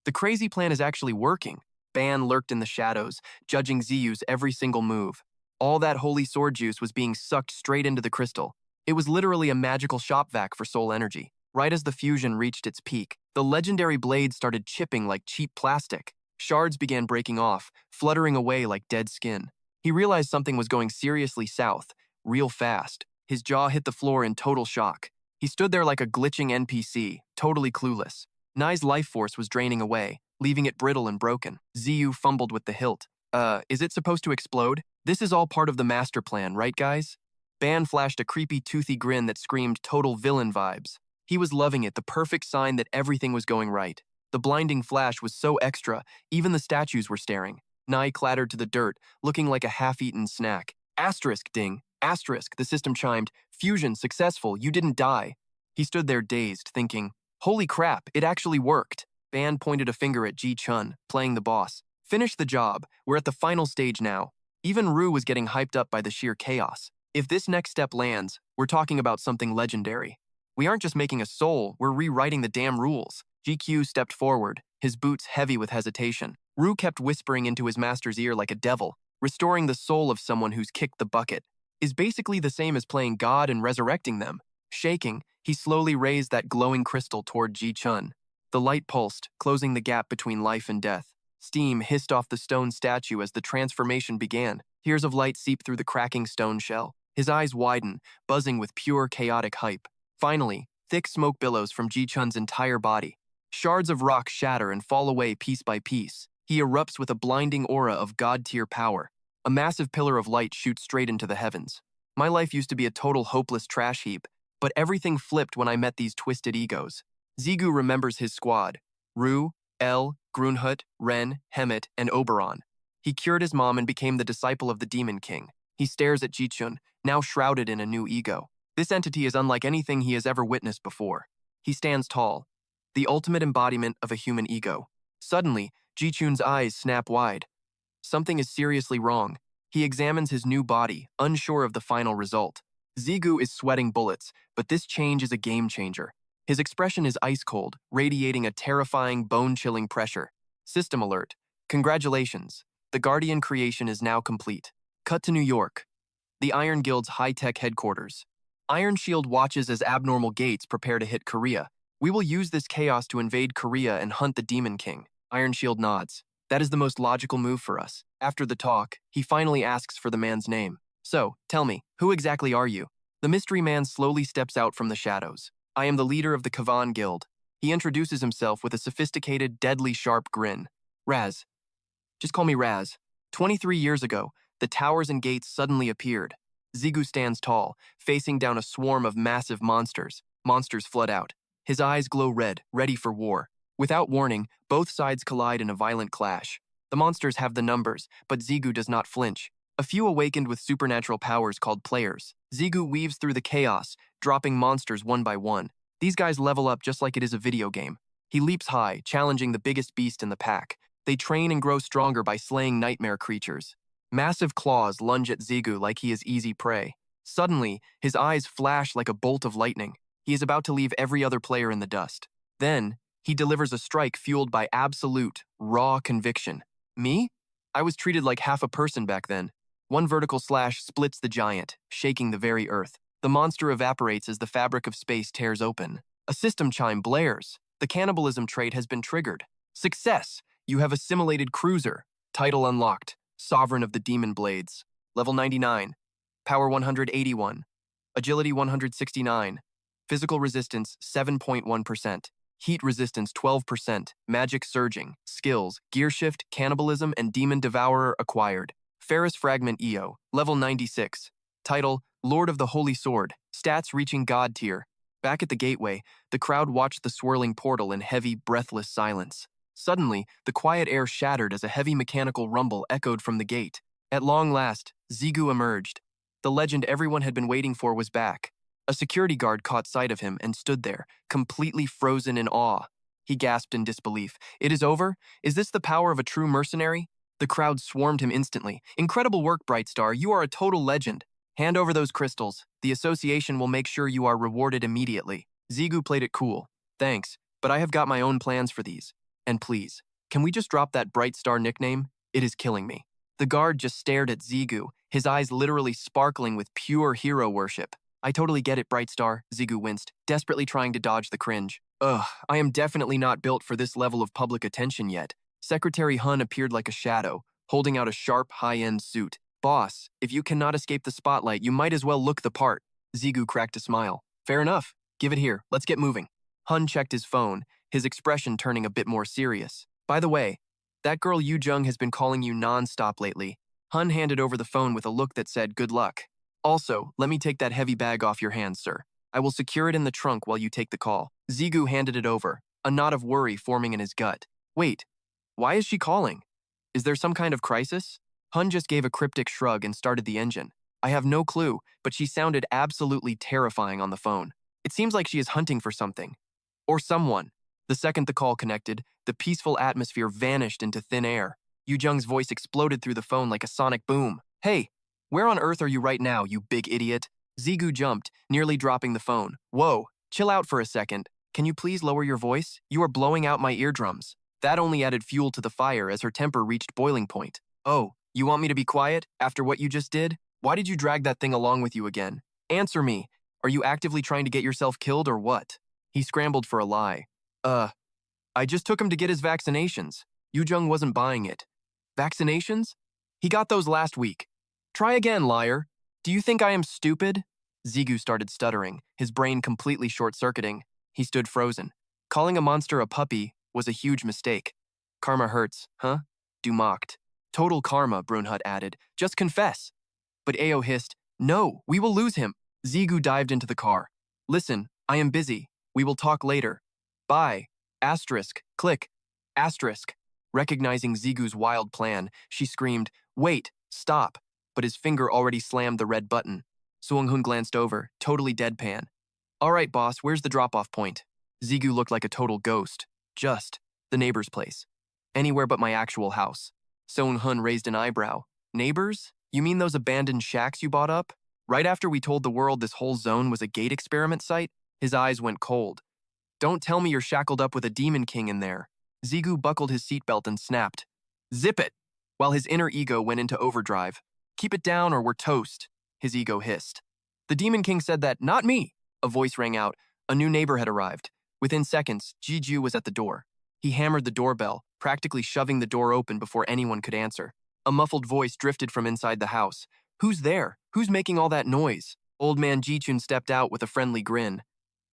The crazy plan is actually working. Ban lurked in the shadows, judging Ziyu's every single move. All that holy sword juice was being sucked straight into the crystal. It was literally a magical shop vac for soul energy. Right as the fusion reached its peak, the legendary blade started chipping like cheap plastic. Shards began breaking off, fluttering away like dead skin. He realized something was going seriously south, real fast. His jaw hit the floor in total shock. He stood there like a glitching NPC, totally clueless. Nai's life force was draining away, leaving it brittle and broken. Ziyu fumbled with the hilt. Is it supposed to explode? This is all part of the master plan, right guys? Ban flashed a creepy, toothy grin that screamed total villain vibes. He was loving it, the perfect sign that everything was going right. The blinding flash was so extra, even the statues were staring. Nai clattered to the dirt, looking like a half-eaten snack. Asterisk, ding. Asterisk, the system chimed. Fusion, successful, you didn't die. He stood there dazed, thinking, holy crap, it actually worked. Ban pointed a finger at Ji Chun, playing the boss. Finish the job, we're at the final stage now. Even Rue was getting hyped up by the sheer chaos. If this next step lands, we're talking about something legendary. We aren't just making a soul, we're rewriting the damn rules. GQ stepped forward, his boots heavy with hesitation. Rue kept whispering into his master's ear like a devil. Restoring the soul of someone who's kicked the bucket is basically the same as playing God and resurrecting them. Shaking, he slowly raised that glowing crystal toward Ji Chun. The light pulsed, closing the gap between life and death. Steam hissed off the stone statue as the transformation began. Tears of light seeped through the cracking stone shell. His eyes widen, buzzing with pure chaotic hype. Finally, thick smoke billows from Ji Chun's entire body. Shards of rock shatter and fall away piece by piece. He erupts with a blinding aura of god-tier power. A massive pillar of light shoots straight into the heavens. My life used to be a total hopeless trash heap, but everything flipped when I met these twisted egos. Zigu remembers his squad. Rue, El, Grunhut, Ren, Hemet, and Oberon. He cured his mom and became the disciple of the Demon King. He stares at Jichun, now shrouded in a new ego. This entity is unlike anything he has ever witnessed before. He stands tall, the ultimate embodiment of a human ego. Suddenly, Jichun's eyes snap wide. Something is seriously wrong. He examines his new body, unsure of the final result. Zigu is sweating bullets, but this change is a game changer. His expression is ice cold, radiating a terrifying, bone-chilling pressure. System alert. Congratulations. The Guardian creation is now complete. Cut to New York. The Iron Guild's high-tech headquarters. Iron Shield watches as abnormal gates prepare to hit Korea. We will use this chaos to invade Korea and hunt the Demon King. Iron Shield nods. That is the most logical move for us. After the talk, he finally asks for the man's name. So, tell me, who exactly are you? The mystery man slowly steps out from the shadows. I am the leader of the Kavan Guild. He introduces himself with a sophisticated, deadly sharp grin. Raz. Just call me Raz. 23 years ago, the towers and gates suddenly appeared. Zigu stands tall, facing down a swarm of massive monsters. Monsters flood out. His eyes glow red, ready for war. Without warning, both sides collide in a violent clash. The monsters have the numbers, but Zigu does not flinch. A few awakened with supernatural powers called players. Zigu weaves through the chaos, dropping monsters one by one. These guys level up just like it is a video game. He leaps high, challenging the biggest beast in the pack. They train and grow stronger by slaying nightmare creatures. Massive claws lunge at Zigu like he is easy prey. Suddenly, his eyes flash like a bolt of lightning. He is about to leave every other player in the dust. Then, he delivers a strike fueled by absolute, raw conviction. Me? I was treated like half a person back then. One vertical slash splits the giant, shaking the very earth. The monster evaporates as the fabric of space tears open. A system chime blares. The cannibalism trait has been triggered. Success! You have assimilated Cruiser. Title unlocked. Sovereign of the Demon Blades. Level 99. Power 181. Agility 169. Physical resistance 7.1%. Heat resistance 12%. Magic surging. Skills, gear shift, cannibalism, and demon devourer acquired. Ferrous Fragment EO. Level 96. Title, Lord of the Holy Sword. Stats reaching God tier. Back at the gateway, the crowd watched the swirling portal in heavy, breathless silence. Suddenly, the quiet air shattered as a heavy mechanical rumble echoed from the gate. At long last, Zigu emerged. The legend everyone had been waiting for was back. A security guard caught sight of him and stood there, completely frozen in awe. He gasped in disbelief. It is over? Is this the power of a true mercenary? The crowd swarmed him instantly. Incredible work, Brightstar. You are a total legend. Hand over those crystals. The association will make sure you are rewarded immediately. Zigu played it cool. Thanks, but I have got my own plans for these. And please, can we just drop that Brightstar nickname? It is killing me. The guard just stared at Zigu, his eyes literally sparkling with pure hero worship. I totally get it, Brightstar, Zigu winced, desperately trying to dodge the cringe. Ugh, I am definitely not built for this level of public attention yet. Secretary Hun appeared like a shadow, holding out a sharp, high-end suit. Boss, if you cannot escape the spotlight, you might as well look the part. Zigu cracked a smile. Fair enough. Give it here. Let's get moving. Hun checked his phone, his expression turning a bit more serious. By the way, that girl Yu Jung has been calling you non-stop lately. Hun handed over the phone with a look that said, good luck. Also, let me take that heavy bag off your hands, sir. I will secure it in the trunk while you take the call. Zigu handed it over, a knot of worry forming in his gut. Wait, why is she calling? Is there some kind of crisis? Hun just gave a cryptic shrug and started the engine. I have no clue, but she sounded absolutely terrifying on the phone. It seems like she is hunting for something. Or someone. The second the call connected, the peaceful atmosphere vanished into thin air. Yu Jung's voice exploded through the phone like a sonic boom. Hey, where on earth are you right now, you big idiot? Zigu jumped, nearly dropping the phone. Whoa, chill out for a second. Can you please lower your voice? You are blowing out my eardrums. That only added fuel to the fire as her temper reached boiling point. Oh, you want me to be quiet after what you just did? Why did you drag that thing along with you again? Answer me. Are you actively trying to get yourself killed or what? He scrambled for a lie. I just took him to get his vaccinations. Yu Jung wasn't buying it. Vaccinations? He got those last week. Try again, liar. Do you think I am stupid? Zigu started stuttering, his brain completely short-circuiting. He stood frozen. Calling a monster a puppy was a huge mistake. Karma hurts, huh? Du mocked. Total karma, Brunhut added. Just confess. But Ao hissed, no, we will lose him. Zigu dived into the car. Listen, I am busy. We will talk later. Bye. Asterisk. Click. Asterisk. Recognizing Zigu's wild plan, she screamed, wait, stop. But his finger already slammed the red button. Suonghun glanced over, totally deadpan. All right, boss, where's the drop-off point? Zigu looked like a total ghost. Just the neighbor's place. Anywhere but my actual house. Suonghun raised an eyebrow. Neighbors? You mean those abandoned shacks you bought up? Right after we told the world this whole zone was a gate experiment site, his eyes went cold. Don't tell me you're shackled up with a demon king in there. Zigu buckled his seatbelt and snapped. Zip it! While his inner ego went into overdrive. Keep it down or we're toast, his ego hissed. The demon king said that, not me. A voice rang out. A new neighbor had arrived. Within seconds, Jiju was at the door. He hammered the doorbell, practically shoving the door open before anyone could answer. A muffled voice drifted from inside the house. Who's there? Who's making all that noise? Old man Jichun stepped out with a friendly grin.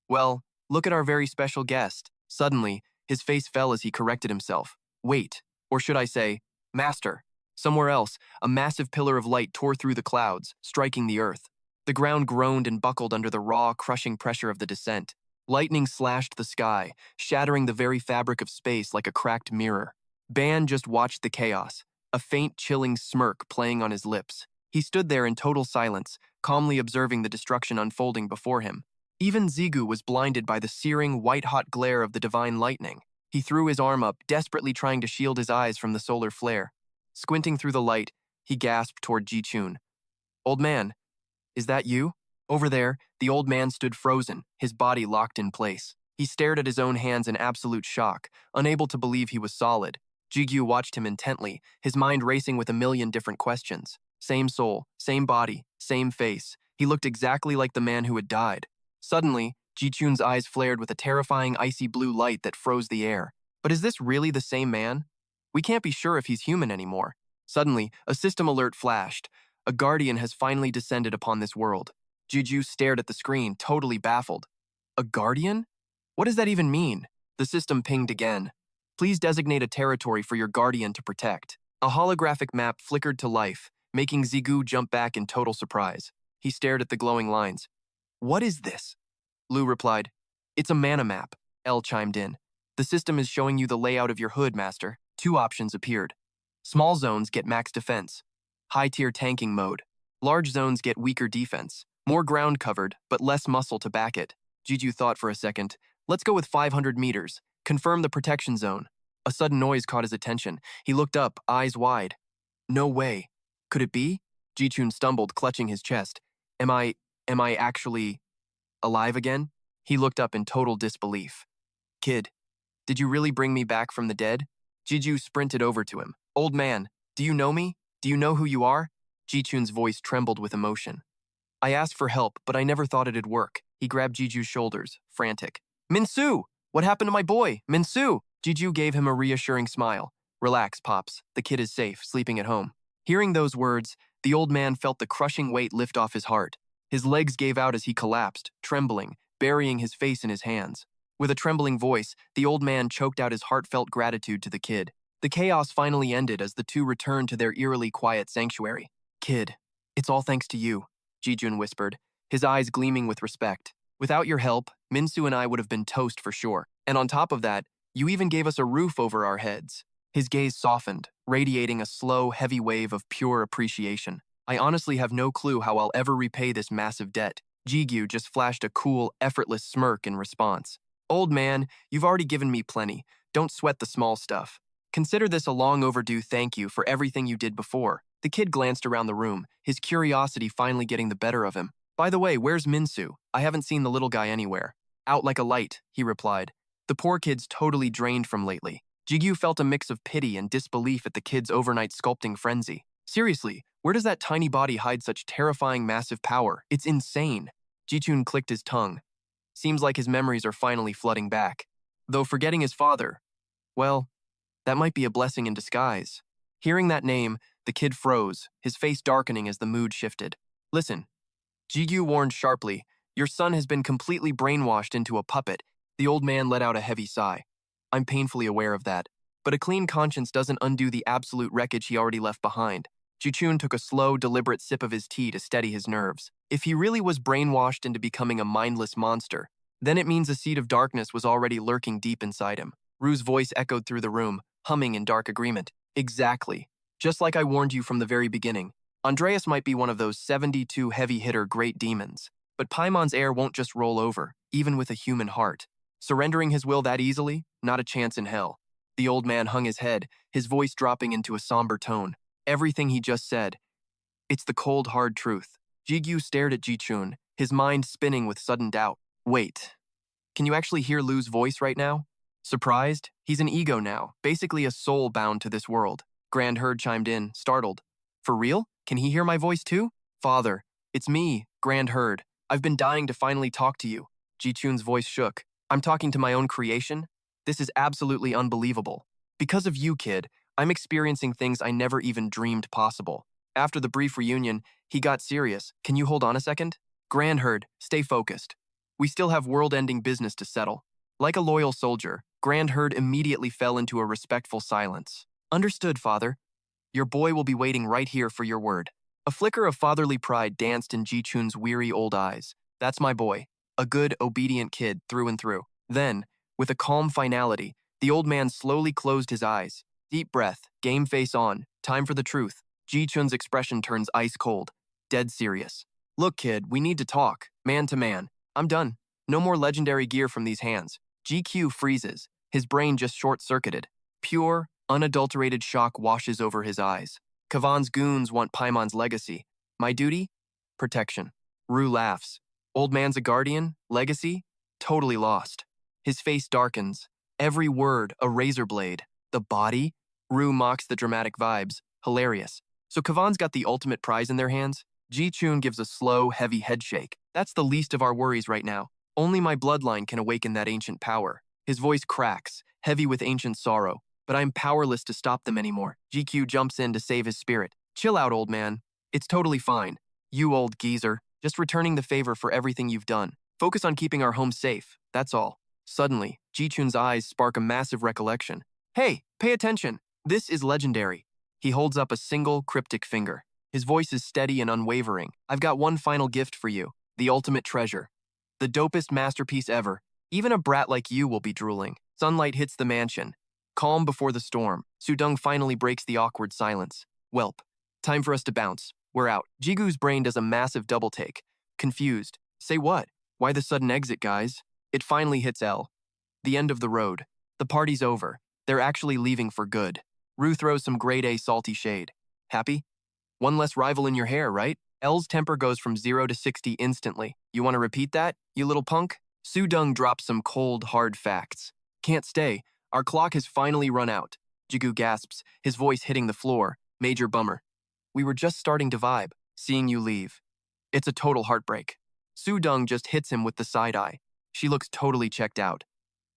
Well, look at our very special guest. Suddenly, his face fell as he corrected himself. Wait, or should I say, master. Somewhere else, a massive pillar of light tore through the clouds, striking the earth. The ground groaned and buckled under the raw, crushing pressure of the descent. Lightning slashed the sky, shattering the very fabric of space like a cracked mirror. Ban just watched the chaos, a faint, chilling smirk playing on his lips. He stood there in total silence, calmly observing the destruction unfolding before him. Even Zigu was blinded by the searing, white-hot glare of the divine lightning. He threw his arm up, desperately trying to shield his eyes from the solar flare. Squinting through the light, he gasped toward Ji-chun. "Old man, is that you?" Over there, the old man stood frozen, his body locked in place. He stared at his own hands in absolute shock, unable to believe he was solid. Jigyu watched him intently, his mind racing with a million different questions. Same soul, same body, same face. He looked exactly like the man who had died. Suddenly, Ji-chun's eyes flared with a terrifying icy blue light that froze the air. But is this really the same man? We can't be sure if he's human anymore. Suddenly, a system alert flashed. A guardian has finally descended upon this world. Jiju stared at the screen, totally baffled. A guardian? What does that even mean? The system pinged again. Please designate a territory for your guardian to protect. A holographic map flickered to life, making Zigu jump back in total surprise. He stared at the glowing lines. What is this? Lu replied. It's a mana map, L chimed in. The system is showing you the layout of your hood, Master. Two options appeared. Small zones get max defense. High-tier tanking mode. Large zones get weaker defense. More ground covered, but less muscle to back it. Jiju thought for a second. Let's go with 500 meters. Confirm the protection zone. A sudden noise caught his attention. He looked up, eyes wide. No way. Could it be? Ji-chun stumbled, clutching his chest. Am I actually alive again? He looked up in total disbelief. Kid, did you really bring me back from the dead? Jiju sprinted over to him. Old man, do you know me? Do you know who you are? Ji-chun's voice trembled with emotion. I asked for help, but I never thought it'd work. He grabbed Jiju's shoulders, frantic. Min-su! What happened to my boy? Min-su! Jiju gave him a reassuring smile. Relax, Pops. The kid is safe, sleeping at home. Hearing those words, the old man felt the crushing weight lift off his heart. His legs gave out as he collapsed, trembling, burying his face in his hands. With a trembling voice, the old man choked out his heartfelt gratitude to the kid. The chaos finally ended as the two returned to their eerily quiet sanctuary. Kid, it's all thanks to you, Ji-chun whispered, his eyes gleaming with respect. Without your help, Min-su and I would have been toast for sure. And on top of that, you even gave us a roof over our heads. His gaze softened, radiating a slow, heavy wave of pure appreciation. I honestly have no clue how I'll ever repay this massive debt. Jigyu just flashed a cool, effortless smirk in response. Old man, you've already given me plenty. Don't sweat the small stuff. Consider this a long overdue thank you for everything you did before. The kid glanced around the room, his curiosity finally getting the better of him. By the way, where's Min-su? I haven't seen the little guy anywhere. Out like a light, he replied. The poor kid's totally drained from lately. Jigyu felt a mix of pity and disbelief at the kid's overnight sculpting frenzy. Seriously, where does that tiny body hide such terrifying massive power? It's insane. Ji-chun clicked his tongue. Seems like his memories are finally flooding back. Though forgetting his father, well, that might be a blessing in disguise. Hearing that name, the kid froze, his face darkening as the mood shifted. Listen, Jigyu warned sharply, your son has been completely brainwashed into a puppet. The old man let out a heavy sigh. I'm painfully aware of that, but a clean conscience doesn't undo the absolute wreckage he already left behind. Ji-chun took a slow, deliberate sip of his tea to steady his nerves. If he really was brainwashed into becoming a mindless monster, then it means a seed of darkness was already lurking deep inside him. Rue's voice echoed through the room, humming in dark agreement. Exactly. Just like I warned you from the very beginning. Andreas might be one of those 72 heavy-hitter great demons, but Paimon's heir won't just roll over, even with a human heart. Surrendering his will that easily? Not a chance in hell. The old man hung his head, his voice dropping into a somber tone. Everything he just said. It's the cold, hard truth. Jigyu stared at Ji-chun, his mind spinning with sudden doubt. Wait. Can you actually hear Lu's voice right now? Surprised? He's an ego now, basically a soul bound to this world. Grand Herd chimed in, startled. For real? Can he hear my voice too? Father, it's me, Grand Herd. I've been dying to finally talk to you. Ji-chun's voice shook. I'm talking to my own creation? This is absolutely unbelievable. Because of you, kid, I'm experiencing things I never even dreamed possible. After the brief reunion, he got serious. Can you hold on a second? Grand Herd, stay focused. We still have world-ending business to settle. Like a loyal soldier, Grand Herd immediately fell into a respectful silence. Understood, father. Your boy will be waiting right here for your word. A flicker of fatherly pride danced in Ji-chun's weary old eyes. That's my boy. A good, obedient kid through and through. Then, with a calm finality, the old man slowly closed his eyes. Deep breath, game face on, time for the truth. Ji-chun's expression turns ice cold, dead serious. Look, kid, we need to talk, man to man. I'm done. No more legendary gear from these hands. GQ freezes, his brain just short-circuited. Pure, unadulterated shock washes over his eyes. Kavan's goons want Paimon's legacy. My duty? Protection. Rue laughs. Old man's a guardian? Legacy? Totally lost. His face darkens. Every word a razor blade. The body? Rue mocks the dramatic vibes. Hilarious. So Kavan's got the ultimate prize in their hands? Ji-chun gives a slow, heavy headshake. That's the least of our worries right now. Only my bloodline can awaken that ancient power. His voice cracks, heavy with ancient sorrow. But I'm powerless to stop them anymore. GQ jumps in to save his spirit. Chill out, old man. It's totally fine. You old geezer. Just returning the favor for everything you've done. Focus on keeping our home safe. That's all. Suddenly, Ji-chun's eyes spark a massive recollection. Hey, pay attention. This is legendary. He holds up a single, cryptic finger. His voice is steady and unwavering. I've got one final gift for you. The ultimate treasure. The dopest masterpiece ever. Even a brat like you will be drooling. Sunlight hits the mansion. Calm before the storm. Sudong finally breaks the awkward silence. Welp. Time for us to bounce. We're out. Jigu's brain does a massive double take. Confused. Say what? Why the sudden exit, guys? It finally hits L. The end of the road. The party's over. They're actually leaving for good. Rue throws some grade A salty shade. Happy? One less rival in your hair, right? L's temper goes from 0 to 60 instantly. You want to repeat that, you little punk? Sudong drops some cold, hard facts. Can't stay. Our clock has finally run out. Jigu gasps, his voice hitting the floor. Major bummer. We were just starting to vibe, seeing you leave. It's a total heartbreak. Sudong just hits him with the side eye. She looks totally checked out.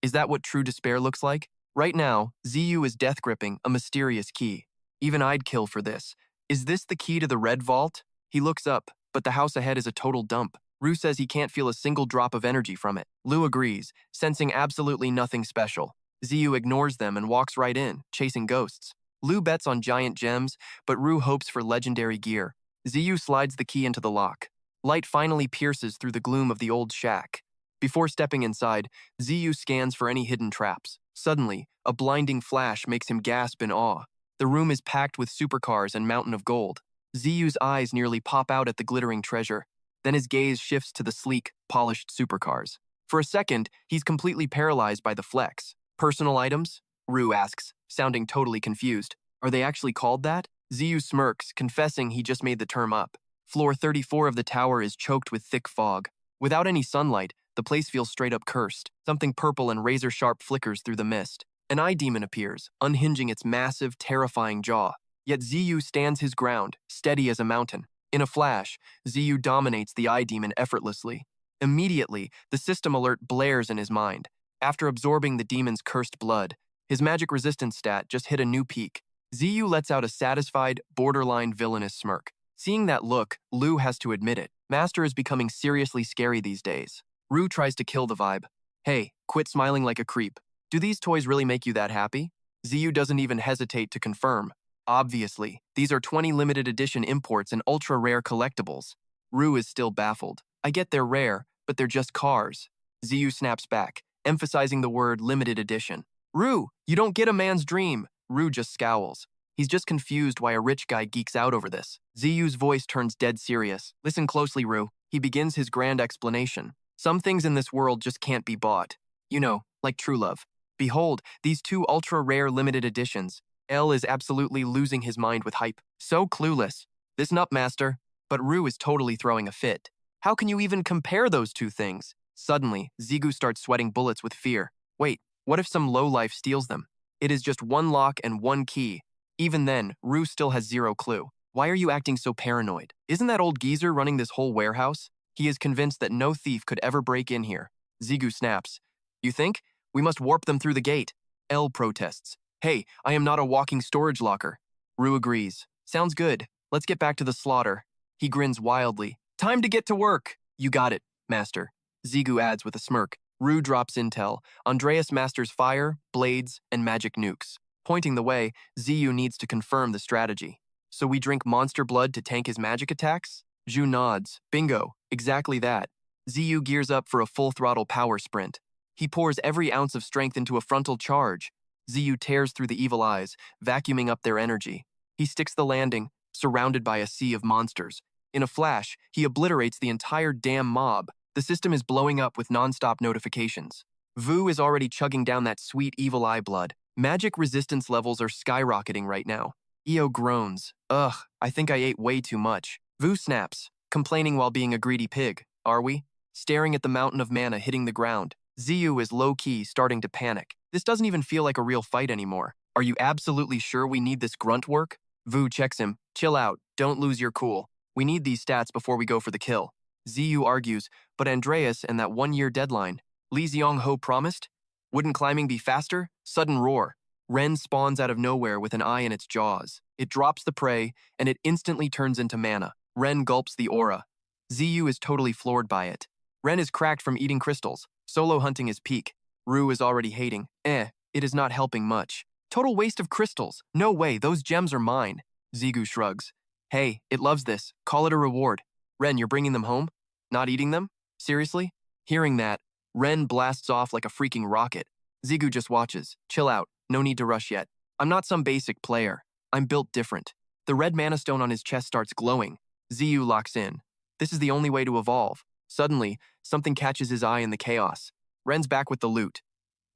Is that what true despair looks like? Right now, Ziyu is death-gripping a mysterious key. Even I'd kill for this. Is this the key to the red vault? He looks up, but the house ahead is a total dump. Rue says he can't feel a single drop of energy from it. Lu agrees, sensing absolutely nothing special. Ziyu ignores them and walks right in, chasing ghosts. Lu bets on giant gems, but Rue hopes for legendary gear. Ziyu slides the key into the lock. Light finally pierces through the gloom of the old shack. Before stepping inside, Ziyu scans for any hidden traps. Suddenly, a blinding flash makes him gasp in awe. The room is packed with supercars and mountain of gold. Ziyu's eyes nearly pop out at the glittering treasure. Then his gaze shifts to the sleek, polished supercars. For a second, he's completely paralyzed by the flex. Personal items? Rue asks, sounding totally confused. Are they actually called that? Ziyu smirks, confessing he just made the term up. Floor 34 of the tower is choked with thick fog. Without any sunlight, the place feels straight up cursed. Something purple and razor-sharp flickers through the mist. An eye demon appears, unhinging its massive, terrifying jaw. Yet Ziyu stands his ground, steady as a mountain. In a flash, Ziyu dominates the eye demon effortlessly. Immediately, the system alert blares in his mind. After absorbing the demon's cursed blood, his magic resistance stat just hit a new peak. Ziyu lets out a satisfied, borderline villainous smirk. Seeing that look, Lu has to admit it. Master is becoming seriously scary these days. Rue tries to kill the vibe. Hey, quit smiling like a creep. Do these toys really make you that happy? Ziyu doesn't even hesitate to confirm. Obviously, these are 20 limited edition imports and ultra-rare collectibles. Rue is still baffled. I get they're rare, but they're just cars. Ziyu snaps back, emphasizing the word limited edition. Rue, you don't get a man's dream. Rue just scowls. He's just confused why a rich guy geeks out over this. Ziyu's voice turns dead serious. Listen closely, Rue. He begins his grand explanation. Some things in this world just can't be bought. You know, like true love. Behold, these two ultra-rare limited editions. L is absolutely losing his mind with hype. So clueless. This nutmaster. But Rue is totally throwing a fit. How can you even compare those two things? Suddenly, Zigu starts sweating bullets with fear. Wait, what if some lowlife steals them? It is just one lock and one key. Even then, Rue still has zero clue. Why are you acting so paranoid? Isn't that old geezer running this whole warehouse? He is convinced that no thief could ever break in here. Zigu snaps. You think? We must warp them through the gate. L protests. Hey, I am not a walking storage locker. Rue agrees. Sounds good. Let's get back to the slaughter. He grins wildly. Time to get to work. You got it, Master. Zigu adds with a smirk. Rue drops intel. Andreas masters fire, blades, and magic nukes. Pointing the way, Ziyu needs to confirm the strategy. So we drink monster blood to tank his magic attacks? Zhu nods. Bingo, exactly that. Ziyu gears up for a full-throttle power sprint. He pours every ounce of strength into a frontal charge. Ziyu tears through the evil eyes, vacuuming up their energy. He sticks the landing, surrounded by a sea of monsters. In a flash, he obliterates the entire damn mob. The system is blowing up with non-stop notifications. Vu is already chugging down that sweet evil eye blood. Magic resistance levels are skyrocketing right now. Io groans. Ugh, I think I ate way too much. Vu snaps, complaining while being a greedy pig. Are we? Staring at the mountain of mana hitting the ground. Ziyu is low-key starting to panic. This doesn't even feel like a real fight anymore. Are you absolutely sure we need this grunt work? Vu checks him. Chill out. Don't lose your cool. We need these stats before we go for the kill. Ziyu argues, but Andreas and that 1-year deadline. Li Xiongho promised? Wouldn't climbing be faster? Sudden roar. Ren spawns out of nowhere with an eye in its jaws. It drops the prey, and it instantly turns into mana. Ren gulps the aura. Ziyu is totally floored by it. Ren is cracked from eating crystals. Solo hunting is peak. Ru is already hating. It is not helping much. Total waste of crystals. No way, those gems are mine. Zigu shrugs. Hey, it loves this. Call it a reward. Ren, you're bringing them home? Not eating them? Seriously? Hearing that, Ren blasts off like a freaking rocket. Zigu just watches. Chill out. No need to rush yet. I'm not some basic player. I'm built different. The red mana stone on his chest starts glowing. Ziyu locks in. This is the only way to evolve. Suddenly, something catches his eye in the chaos. Ren's back with the loot.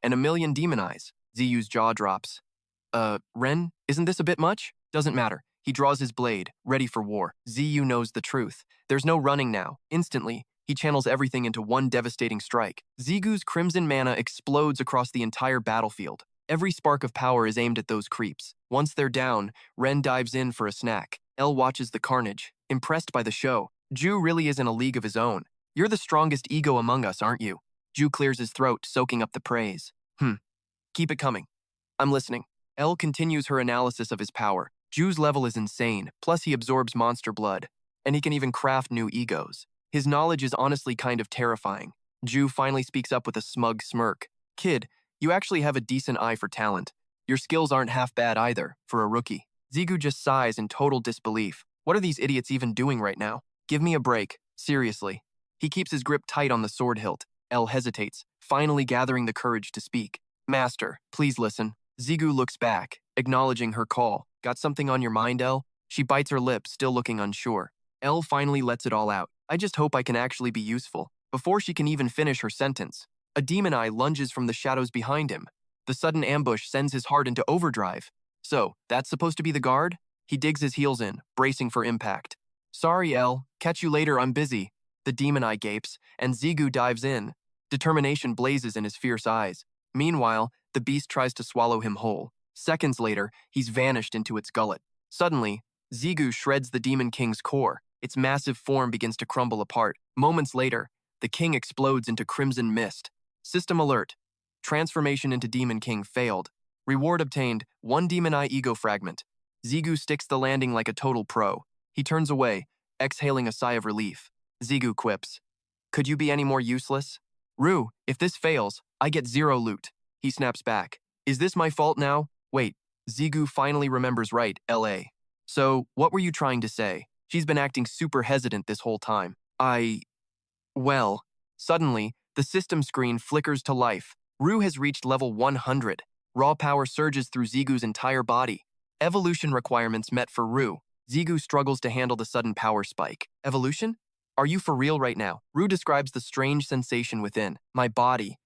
And a million demon eyes. Ziyu's jaw drops. Ren, isn't this a bit much? Doesn't matter. He draws his blade, ready for war. Ziyu knows the truth. There's no running now. Instantly, he channels everything into one devastating strike. Zigu's crimson mana explodes across the entire battlefield. Every spark of power is aimed at those creeps. Once they're down, Ren dives in for a snack. El watches the carnage, impressed by the show. Ju really is in a league of his own. You're the strongest ego among us, aren't you? Ju clears his throat, soaking up the praise. Keep it coming. I'm listening. El continues her analysis of his power. Ju's level is insane, plus he absorbs monster blood. And he can even craft new egos. His knowledge is honestly kind of terrifying. Ju finally speaks up with a smug smirk. Kid, you actually have a decent eye for talent. Your skills aren't half bad either, for a rookie. Zigu just sighs in total disbelief. What are these idiots even doing right now? Give me a break, seriously. He keeps his grip tight on the sword hilt. El hesitates, finally gathering the courage to speak. Master, please listen. Zigu looks back, acknowledging her call. Got something on your mind, El? She bites her lip, still looking unsure. El finally lets it all out. I just hope I can actually be useful. Before she can even finish her sentence, a demon eye lunges from the shadows behind him. The sudden ambush sends his heart into overdrive. So, that's supposed to be the guard? He digs his heels in, bracing for impact. Sorry, El. Catch you later, I'm busy. The demon eye gapes, and Zigu dives in. Determination blazes in his fierce eyes. Meanwhile, the beast tries to swallow him whole. Seconds later, he's vanished into its gullet. Suddenly, Zigu shreds the Demon King's core. Its massive form begins to crumble apart. Moments later, the king explodes into crimson mist. System alert. Transformation into Demon King failed. Reward obtained, 1 Demon Eye Ego Fragment. Zigu sticks the landing like a total pro. He turns away, exhaling a sigh of relief. Zigu quips. Could you be any more useless? Ru, if this fails, I get 0 loot. He snaps back. Is this my fault now? Wait, Zigu finally remembers right, LA. So, what were you trying to say? She's been acting super hesitant this whole time. Well, suddenly, the system screen flickers to life. Ru has reached level 100. Raw power surges through Zigu's entire body. Evolution requirements met for Ru. Zigu struggles to handle the sudden power spike. Evolution? Are you for real right now? Ru describes the strange sensation within. My body.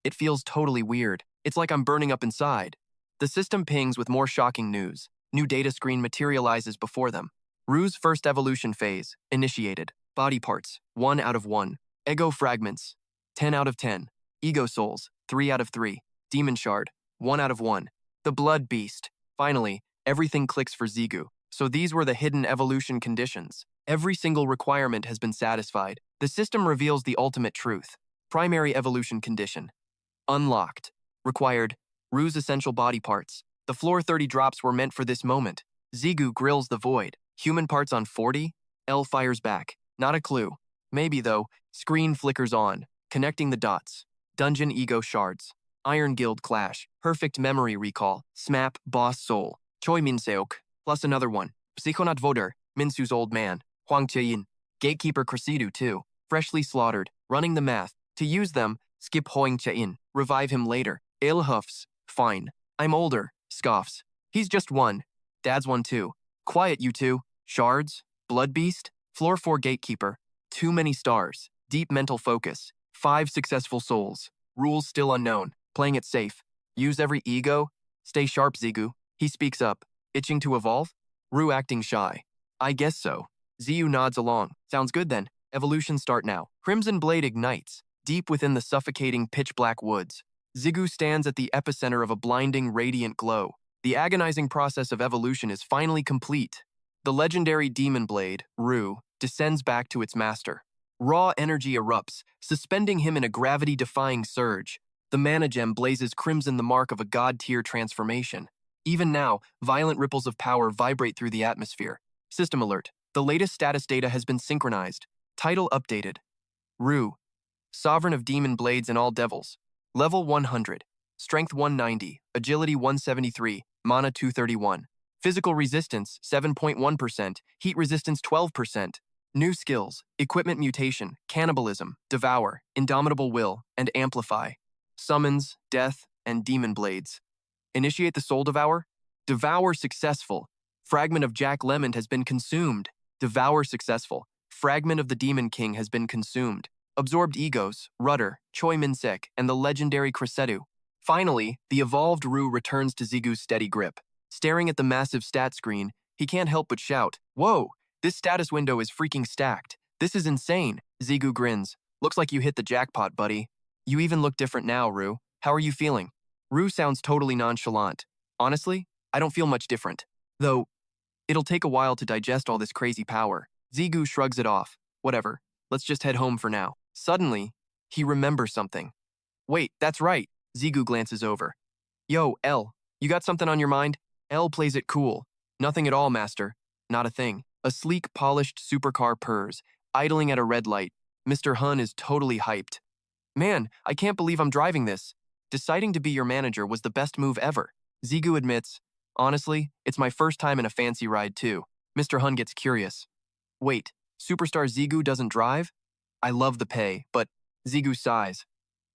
It feels totally weird. It's like I'm burning up inside. The system pings with more shocking news. New data screen materializes before them. Ru's first evolution phase, initiated. Body parts, 1 out of 1. Ego fragments, 10 out of 10. Ego souls, 3 out of 3. Demon shard, 1 out of 1. The blood beast. Finally, everything clicks for Zigu. So these were the hidden evolution conditions. Every single requirement has been satisfied. The system reveals the ultimate truth. Primary evolution condition. Unlocked. Required. Ru's essential body parts. The floor 30 drops were meant for this moment. Zigu grills the void. Human parts on 40? L fires back. Not a clue. Maybe though. Screen flickers on. Connecting the dots. Dungeon ego shards. Iron Guild clash. Perfect memory recall. Smap boss soul. Choi Minseok. Plus another one. Psychonaut Voder. Minsu's old man. Huang Cheyin. Gatekeeper Krasidu too. Freshly slaughtered. Running the math. To use them, skip Hoing Chein. Revive him later. Ilhufs. Fine. I'm older, scoffs. He's just one. Dad's one too. Quiet, you two. Shards, Blood Beast, Floor 4 Gatekeeper. Too many stars. Deep mental focus. 5 successful souls. Rules still unknown. Playing it safe. Use every ego. Stay sharp, Zigu. He speaks up. Itching to evolve? Rue acting shy. I guess so. Ziyu nods along. Sounds good then. Evolution start now. Crimson Blade ignites, deep within the suffocating pitch-black woods. Zigu stands at the epicenter of a blinding, radiant glow. The agonizing process of evolution is finally complete. The legendary demon blade, Rue, descends back to its master. Raw energy erupts, suspending him in a gravity-defying surge. The mana gem blazes crimson, the mark of a god-tier transformation. Even now, violent ripples of power vibrate through the atmosphere. System alert. The latest status data has been synchronized. Title updated. Rue, Sovereign of Demon Blades and All Devils. Level 100. Strength 190. Agility 173. Mana 231. Physical resistance 7.1%. Heat resistance 12%. New skills: Equipment Mutation, Cannibalism, Devour, Indomitable Will, and Amplify. Summons, Death, and Demon Blades. Initiate the Soul Devour. Devour successful. Fragment of Jack Lemon has been consumed. Devour successful. Fragment of the Demon King has been consumed. Absorbed egos, Rudder, Choi Min-sek, and the legendary Krisetu. Finally, the evolved Rue returns to Zigu's steady grip. Staring at the massive stat screen, he can't help but shout, "Whoa, this status window is freaking stacked. This is insane." Zigu grins. "Looks like you hit the jackpot, buddy. You even look different now, Rue. How are you feeling?" Rue sounds totally nonchalant. "Honestly, I don't feel much different. Though, it'll take a while to digest all this crazy power." Zigu shrugs it off. "Whatever, let's just head home for now." Suddenly, he remembers something. "Wait, that's right." Zigu glances over. "Yo, L, you got something on your mind?" L plays it cool. "Nothing at all, master. Not a thing." A sleek, polished supercar purrs, idling at a red light. Mr. Hun is totally hyped. "Man, I can't believe I'm driving this. Deciding to be your manager was the best move ever." Zigu admits, "Honestly, it's my first time in a fancy ride too." Mr. Hun gets curious. "Wait, Superstar Zigu doesn't drive? I love the pay, but..." Zigu sighs.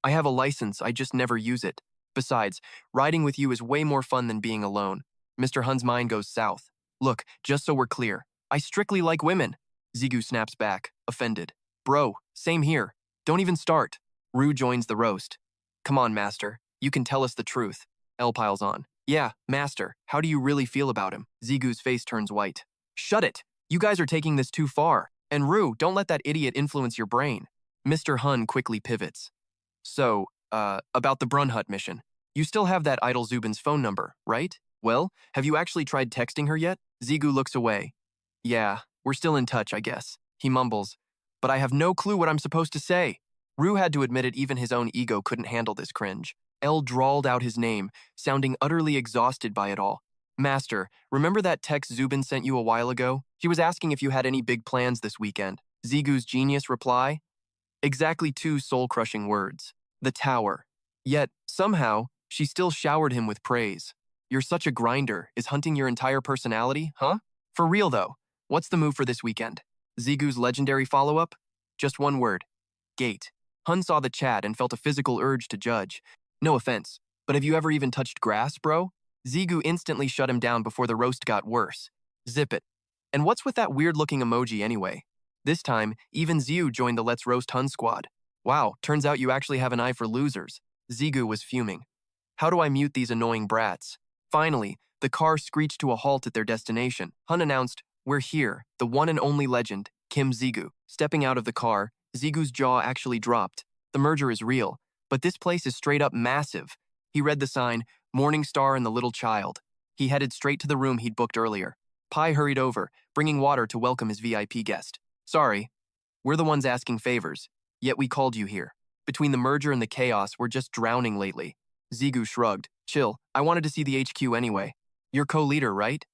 "I have a license, I just never use it. Besides, riding with you is way more fun than being alone." Mr. Hun's mind goes south. "Look, just so we're clear, I strictly like women." Zigu snaps back, offended. "Bro, same here. Don't even start." Rue joins the roast. "Come on, master. You can tell us the truth." L piles on. "Yeah, master, how do you really feel about him?" Zigu's face turns white. "Shut it. You guys are taking this too far. And Rue, don't let that idiot influence your brain." Mr. Hun quickly pivots. "So, about the Brunhut mission. You still have that idol Zubin's phone number, right? Well, have you actually tried texting her yet?" Zigu looks away. "Yeah, we're still in touch, I guess." He mumbles. "But I have no clue what I'm supposed to say." Rue had to admit it, even his own ego couldn't handle this cringe. L drawled out his name, sounding utterly exhausted by it all. "Master, remember that text Zubin sent you a while ago? She was asking if you had any big plans this weekend." Zigu's genius reply? Exactly 2 soul-crushing words. The tower. Yet, somehow, she still showered him with praise. "You're such a grinder. Is hunting your entire personality, huh?" "For real though, what's the move for this weekend?" Zigu's legendary follow-up? Just one word. Gate. Hun saw the chat and felt a physical urge to judge. "No offense, but have you ever even touched grass, bro?" Zigu instantly shut him down before the roast got worse. "Zip it. And what's with that weird-looking emoji anyway?" This time, even Ziu joined the Let's Roast Hun squad. "Wow, turns out you actually have an eye for losers." Zigu was fuming. "How do I mute these annoying brats?" Finally, the car screeched to a halt at their destination. Hun announced, "We're here, the one and only legend, Kim Zigu." Stepping out of the car, Zigu's jaw actually dropped. The merger is real, but this place is straight up massive. He read the sign, Morning Star and the Little Child. He headed straight to the room he'd booked earlier. Pai hurried over, bringing water to welcome his VIP guest. "Sorry, we're the ones asking favors, yet we called you here. Between the merger and the chaos, we're just drowning lately." Zigu shrugged. "Chill, I wanted to see the HQ anyway. You're co-leader, right?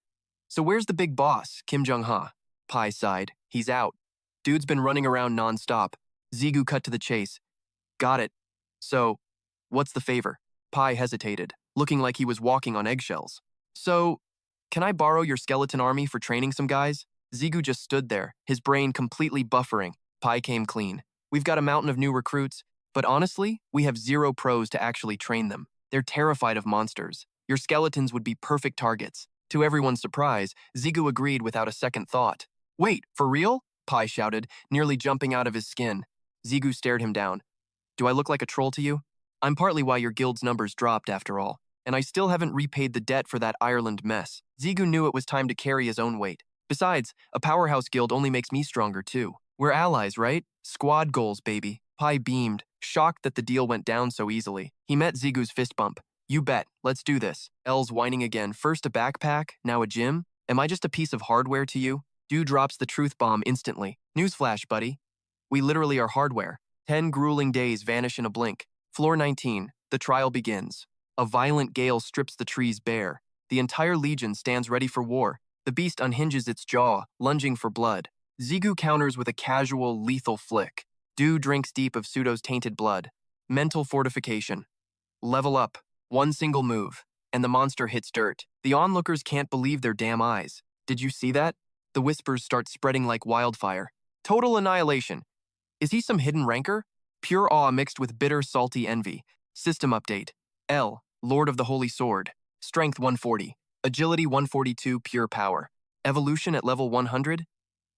So where's the big boss, Kim Jong-ha?" Pai sighed. "He's out. Dude's been running around non-stop." Zigu cut to the chase. "Got it. So, what's the favor?" Pai hesitated, looking like he was walking on eggshells. "So, can I borrow your skeleton army for training some guys?" Zigu just stood there, his brain completely buffering. Pai came clean. "We've got a mountain of new recruits, but honestly, we have 0 pros to actually train them. They're terrified of monsters." Your skeletons would be perfect targets. To everyone's surprise, Zigu agreed without a second thought. Wait, for real? Pai shouted, nearly jumping out of his skin. Zigu stared him down. Do I look like a troll to you? I'm partly why your guild's numbers dropped after all, and I still haven't repaid the debt for that Ireland mess. Zigu knew it was time to carry his own weight. Besides, a powerhouse guild only makes me stronger too. We're allies, right? Squad goals, baby. Pai beamed, shocked that the deal went down so easily. He met Zigu's fist bump. You bet, let's do this. Elle's whining again. First a backpack, now a gym? Am I just a piece of hardware to you? Du drops the truth bomb instantly. Newsflash, buddy. We literally are hardware. 10 grueling days vanish in a blink. Floor 19, the trial begins. A violent gale strips the trees bare. The entire legion stands ready for war. The beast unhinges its jaw, lunging for blood. Zigu counters with a casual, lethal flick. Du drinks deep of Pseudo's tainted blood. Mental fortification. Level up. One single move, and the monster hits dirt. The onlookers can't believe their damn eyes. Did you see that? The whispers start spreading like wildfire. Total annihilation. Is he some hidden rancor? Pure awe mixed with bitter, salty envy. System update. L, Lord of the Holy Sword. Strength 140. Agility 142, pure power. Evolution at level 100?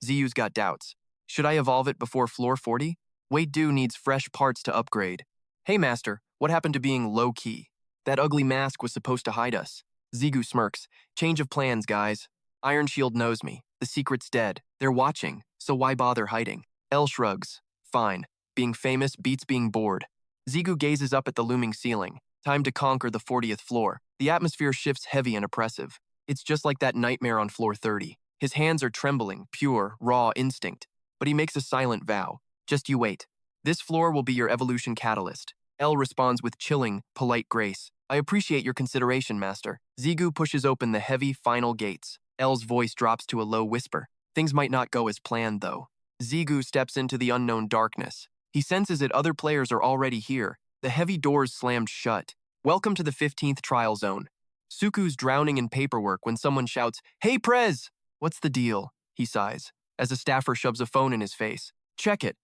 Ziyu's got doubts. Should I evolve it before floor 40? Wait, Du needs fresh parts to upgrade. Hey, Master, what happened to being low-key? That ugly mask was supposed to hide us. Zigu smirks. Change of plans, guys. Iron Shield knows me. The secret's dead. They're watching, so why bother hiding? L shrugs. Fine. Being famous beats being bored. Zigu gazes up at the looming ceiling. Time to conquer the 40th floor. The atmosphere shifts heavy and oppressive. It's just like that nightmare on floor 30. His hands are trembling, pure, raw instinct. But he makes a silent vow. Just you wait. This floor will be your evolution catalyst. L responds with chilling, polite grace. I appreciate your consideration, Master. Zigu pushes open the heavy, final gates. L's voice drops to a low whisper. Things might not go as planned, though. Zigu steps into the unknown darkness. He senses that other players are already here. The heavy doors slammed shut. Welcome to the 15th trial zone. Suku's drowning in paperwork when someone shouts, Hey, Prez! What's the deal? He sighs, as a staffer shoves a phone in his face. Check it.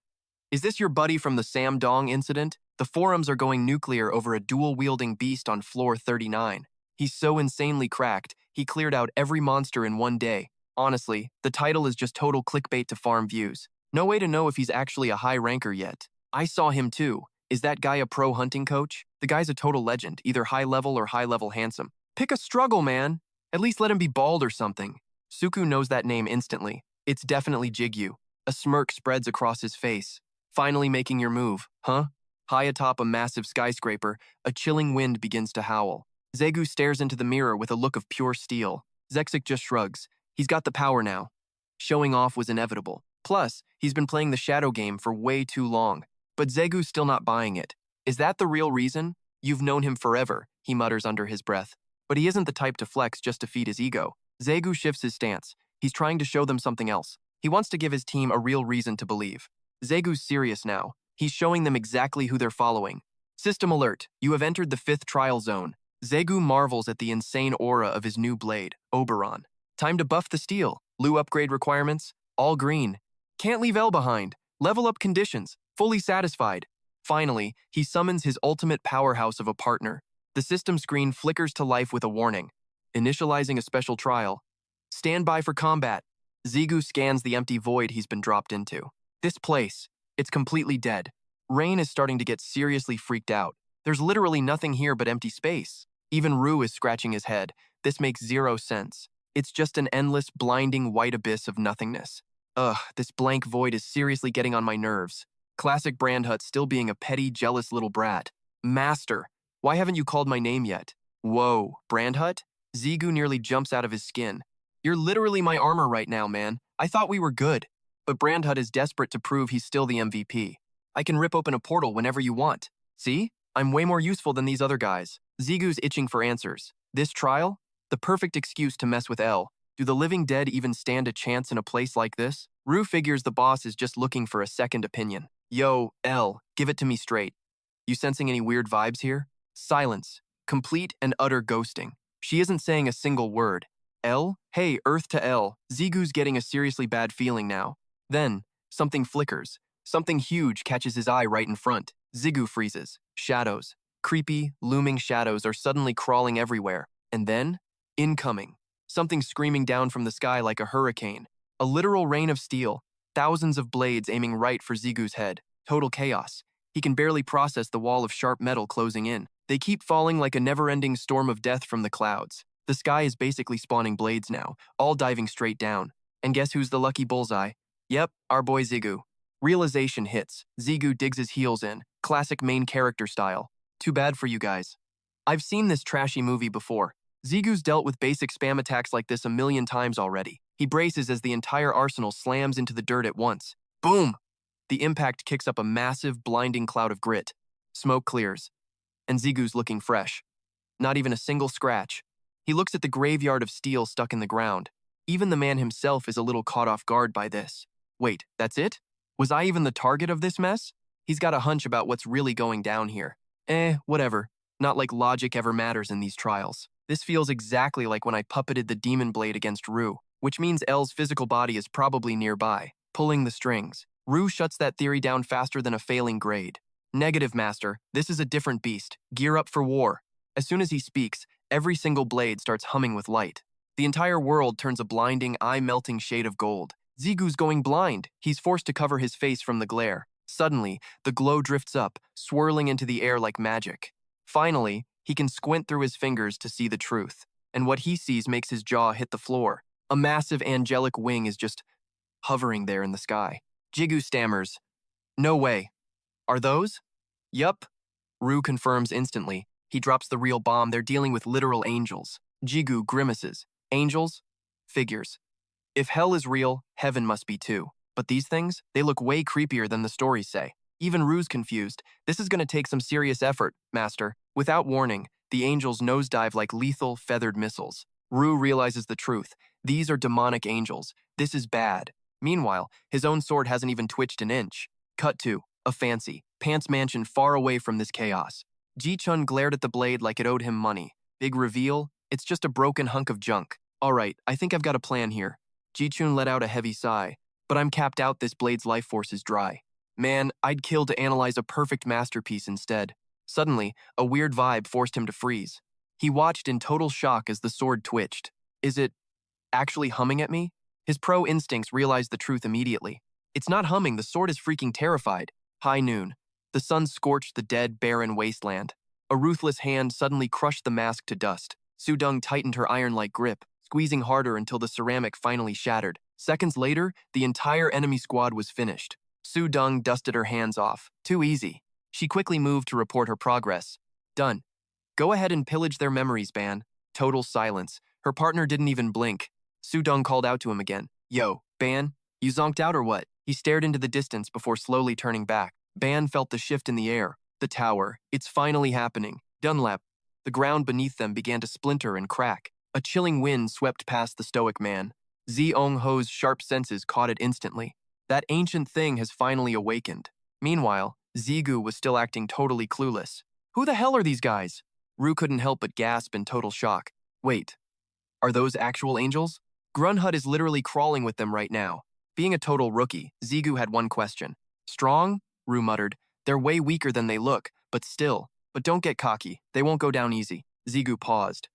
Is this your buddy from the Sam Dong incident? The forums are going nuclear over a dual-wielding beast on floor 39. He's so insanely cracked, he cleared out every monster in one day. Honestly, the title is just total clickbait to farm views. No way to know if he's actually a high ranker yet. I saw him too. Is that guy a pro hunting coach? The guy's a total legend, either high level or high level handsome. Pick a struggle, man. At least let him be bald or something. Suku knows that name instantly. It's definitely Jigyu. A smirk spreads across his face. Finally making your move, huh? High atop a massive skyscraper, a chilling wind begins to howl. Zegu stares into the mirror with a look of pure steel. Zexic just shrugs. He's got the power now. Showing off was inevitable. Plus, he's been playing the shadow game for way too long. But Zegu's still not buying it. Is that the real reason? You've known him forever, he mutters under his breath. But he isn't the type to flex just to feed his ego. Zegu shifts his stance. He's trying to show them something else. He wants to give his team a real reason to believe. Zegu's serious now. He's showing them exactly who they're following. System alert, you have entered the 5th trial zone. Zegu marvels at the insane aura of his new blade, Oberon. Time to buff the steel. Lu upgrade requirements, all green. Can't leave L behind. Level up conditions, fully satisfied. Finally, he summons his ultimate powerhouse of a partner. The system screen flickers to life with a warning. Initializing a special trial. Stand by for combat. Zegu scans the empty void he's been dropped into. This place, it's completely dead. Rain is starting to get seriously freaked out. There's literally nothing here but empty space. Even Rue is scratching his head. This makes zero sense. It's just an endless, blinding white abyss of nothingness. Ugh, this blank void is seriously getting on my nerves. Classic Brandhut still being a petty, jealous little brat. Master, why haven't you called my name yet? Whoa, Brandhut? Zegu nearly jumps out of his skin. You're literally my armor right now, man. I thought we were good. But Brandhut is desperate to prove he's still the MVP. I can rip open a portal whenever you want. See? I'm way more useful than these other guys. Zegu's itching for answers. This trial? The perfect excuse to mess with L. Do the living dead even stand a chance in a place like this? Rue figures the boss is just looking for a second opinion. Yo, L, give it to me straight. You sensing any weird vibes here? Silence. Complete and utter ghosting. She isn't saying a single word. L? Hey, Earth to L. Zegu's getting a seriously bad feeling now. Then, something flickers. Something huge catches his eye right in front. Zegu freezes. Shadows. Creepy, looming shadows are suddenly crawling everywhere. And then, incoming. Something screaming down from the sky like a hurricane. A literal rain of steel. Thousands of blades aiming right for Zigu's head. Total chaos. He can barely process the wall of sharp metal closing in. They keep falling like a never-ending storm of death from the clouds. The sky is basically spawning blades now, all diving straight down. And guess who's the lucky bullseye? Yep, our boy Zigu. Realization hits. Zigu digs his heels in. Classic main character style. Too bad for you guys. I've seen this trashy movie before. Zigu's dealt with basic spam attacks like this a million times already. He braces as the entire arsenal slams into the dirt at once. Boom! The impact kicks up a massive, blinding cloud of grit. Smoke clears. And Zigu's looking fresh. Not even a single scratch. He looks at the graveyard of steel stuck in the ground. Even the man himself is a little caught off guard by this. Wait, that's it? Was I even the target of this mess? He's got a hunch about what's really going down here. Whatever. Not like logic ever matters in these trials. This feels exactly like when I puppeted the demon blade against Rue, which means L's physical body is probably nearby, pulling the strings. Rue shuts that theory down faster than a failing grade. Negative, Master. This is a different beast. Gear up for war. As soon as he speaks, every single blade starts humming with light. The entire world turns a blinding, eye-melting shade of gold. Zigu's going blind. He's forced to cover his face from the glare. Suddenly, the glow drifts up, swirling into the air like magic. Finally, he can squint through his fingers to see the truth, and what he sees makes his jaw hit the floor. A massive angelic wing is just hovering there in the sky. Zigu stammers, "No way. Are those?" "Yup." Rue confirms instantly. He drops the real bomb. They're dealing with literal angels. Zigu grimaces. Angels? Figures. If hell is real, heaven must be too. But these things, they look way creepier than the stories say. Even Rue's confused. This is going to take some serious effort, Master. Without warning, the angels nosedive like lethal, feathered missiles. Rue realizes the truth. These are demonic angels. This is bad. Meanwhile, his own sword hasn't even twitched an inch. Cut to a fancy, pants mansion far away from this chaos. Ji-chun glared at the blade like it owed him money. Big reveal? It's just a broken hunk of junk. Alright, I think I've got a plan here. Ji-chun let out a heavy sigh. But I'm capped out, this blade's life force is dry. Man, I'd kill to analyze a perfect masterpiece instead. Suddenly, a weird vibe forced him to freeze. He watched in total shock as the sword twitched. Is it actually humming at me? His pro instincts realized the truth immediately. It's not humming, the sword is freaking terrified. High noon. The sun scorched the dead, barren wasteland. A ruthless hand suddenly crushed the mask to dust. Sudong tightened her iron-like grip, squeezing harder until the ceramic finally shattered. Seconds later, the entire enemy squad was finished. Sudong dusted her hands off. Too easy. She quickly moved to report her progress. Done. Go ahead and pillage their memories, Ban. Total silence. Her partner didn't even blink. Sudong called out to him again. Yo, Ban, you zonked out or what? He stared into the distance before slowly turning back. Ban felt the shift in the air. The tower. It's finally happening. Dunlap. The ground beneath them began to splinter and crack. A chilling wind swept past the stoic man. Zeong-ho's sharp senses caught it instantly. That ancient thing has finally awakened. Meanwhile, Zigu was still acting totally clueless. Who the hell are these guys? Rue couldn't help but gasp in total shock. Wait, are those actual angels? Grunhut is literally crawling with them right now. Being a total rookie, Zigu had one question. Strong? Rue muttered. They're way weaker than they look, but still. But don't get cocky. They won't go down easy. Zigu paused.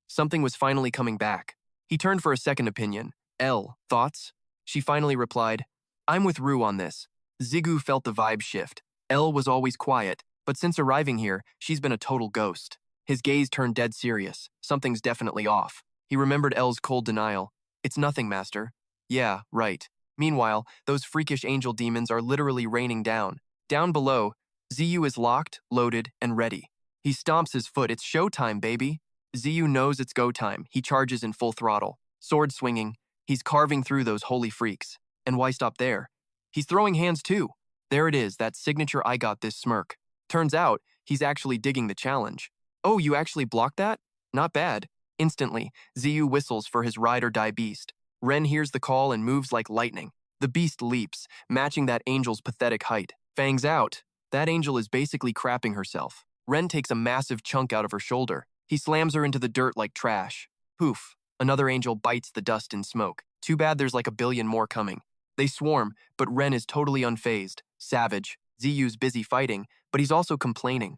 Something was finally coming back. He turned for a second opinion. L, thoughts? She finally replied, I'm with Rue on this. Zigu felt the vibe shift. L was always quiet, but since arriving here, she's been a total ghost. His gaze turned dead serious. Something's definitely off. He remembered L's cold denial. It's nothing, Master. Yeah, right. Meanwhile, those freakish angel demons are literally raining down. Down below, Ziyu is locked, loaded, and ready. He stomps his foot. It's showtime, baby. Ziyu knows it's go time. He charges in full throttle. Sword swinging, he's carving through those holy freaks. And why stop there? He's throwing hands too. There it is, that signature I got this smirk. Turns out, he's actually digging the challenge. Oh, you actually blocked that? Not bad. Instantly, Ziyu whistles for his ride-or-die beast. Ren hears the call and moves like lightning. The beast leaps, matching that angel's pathetic height. Fangs out. That angel is basically crapping herself. Ren takes a massive chunk out of her shoulder. He slams her into the dirt like trash. Poof. Another angel bites the dust in smoke. Too bad there's like a billion more coming. They swarm, but Ren is totally unfazed. Savage. Ziyu's busy fighting, but he's also complaining.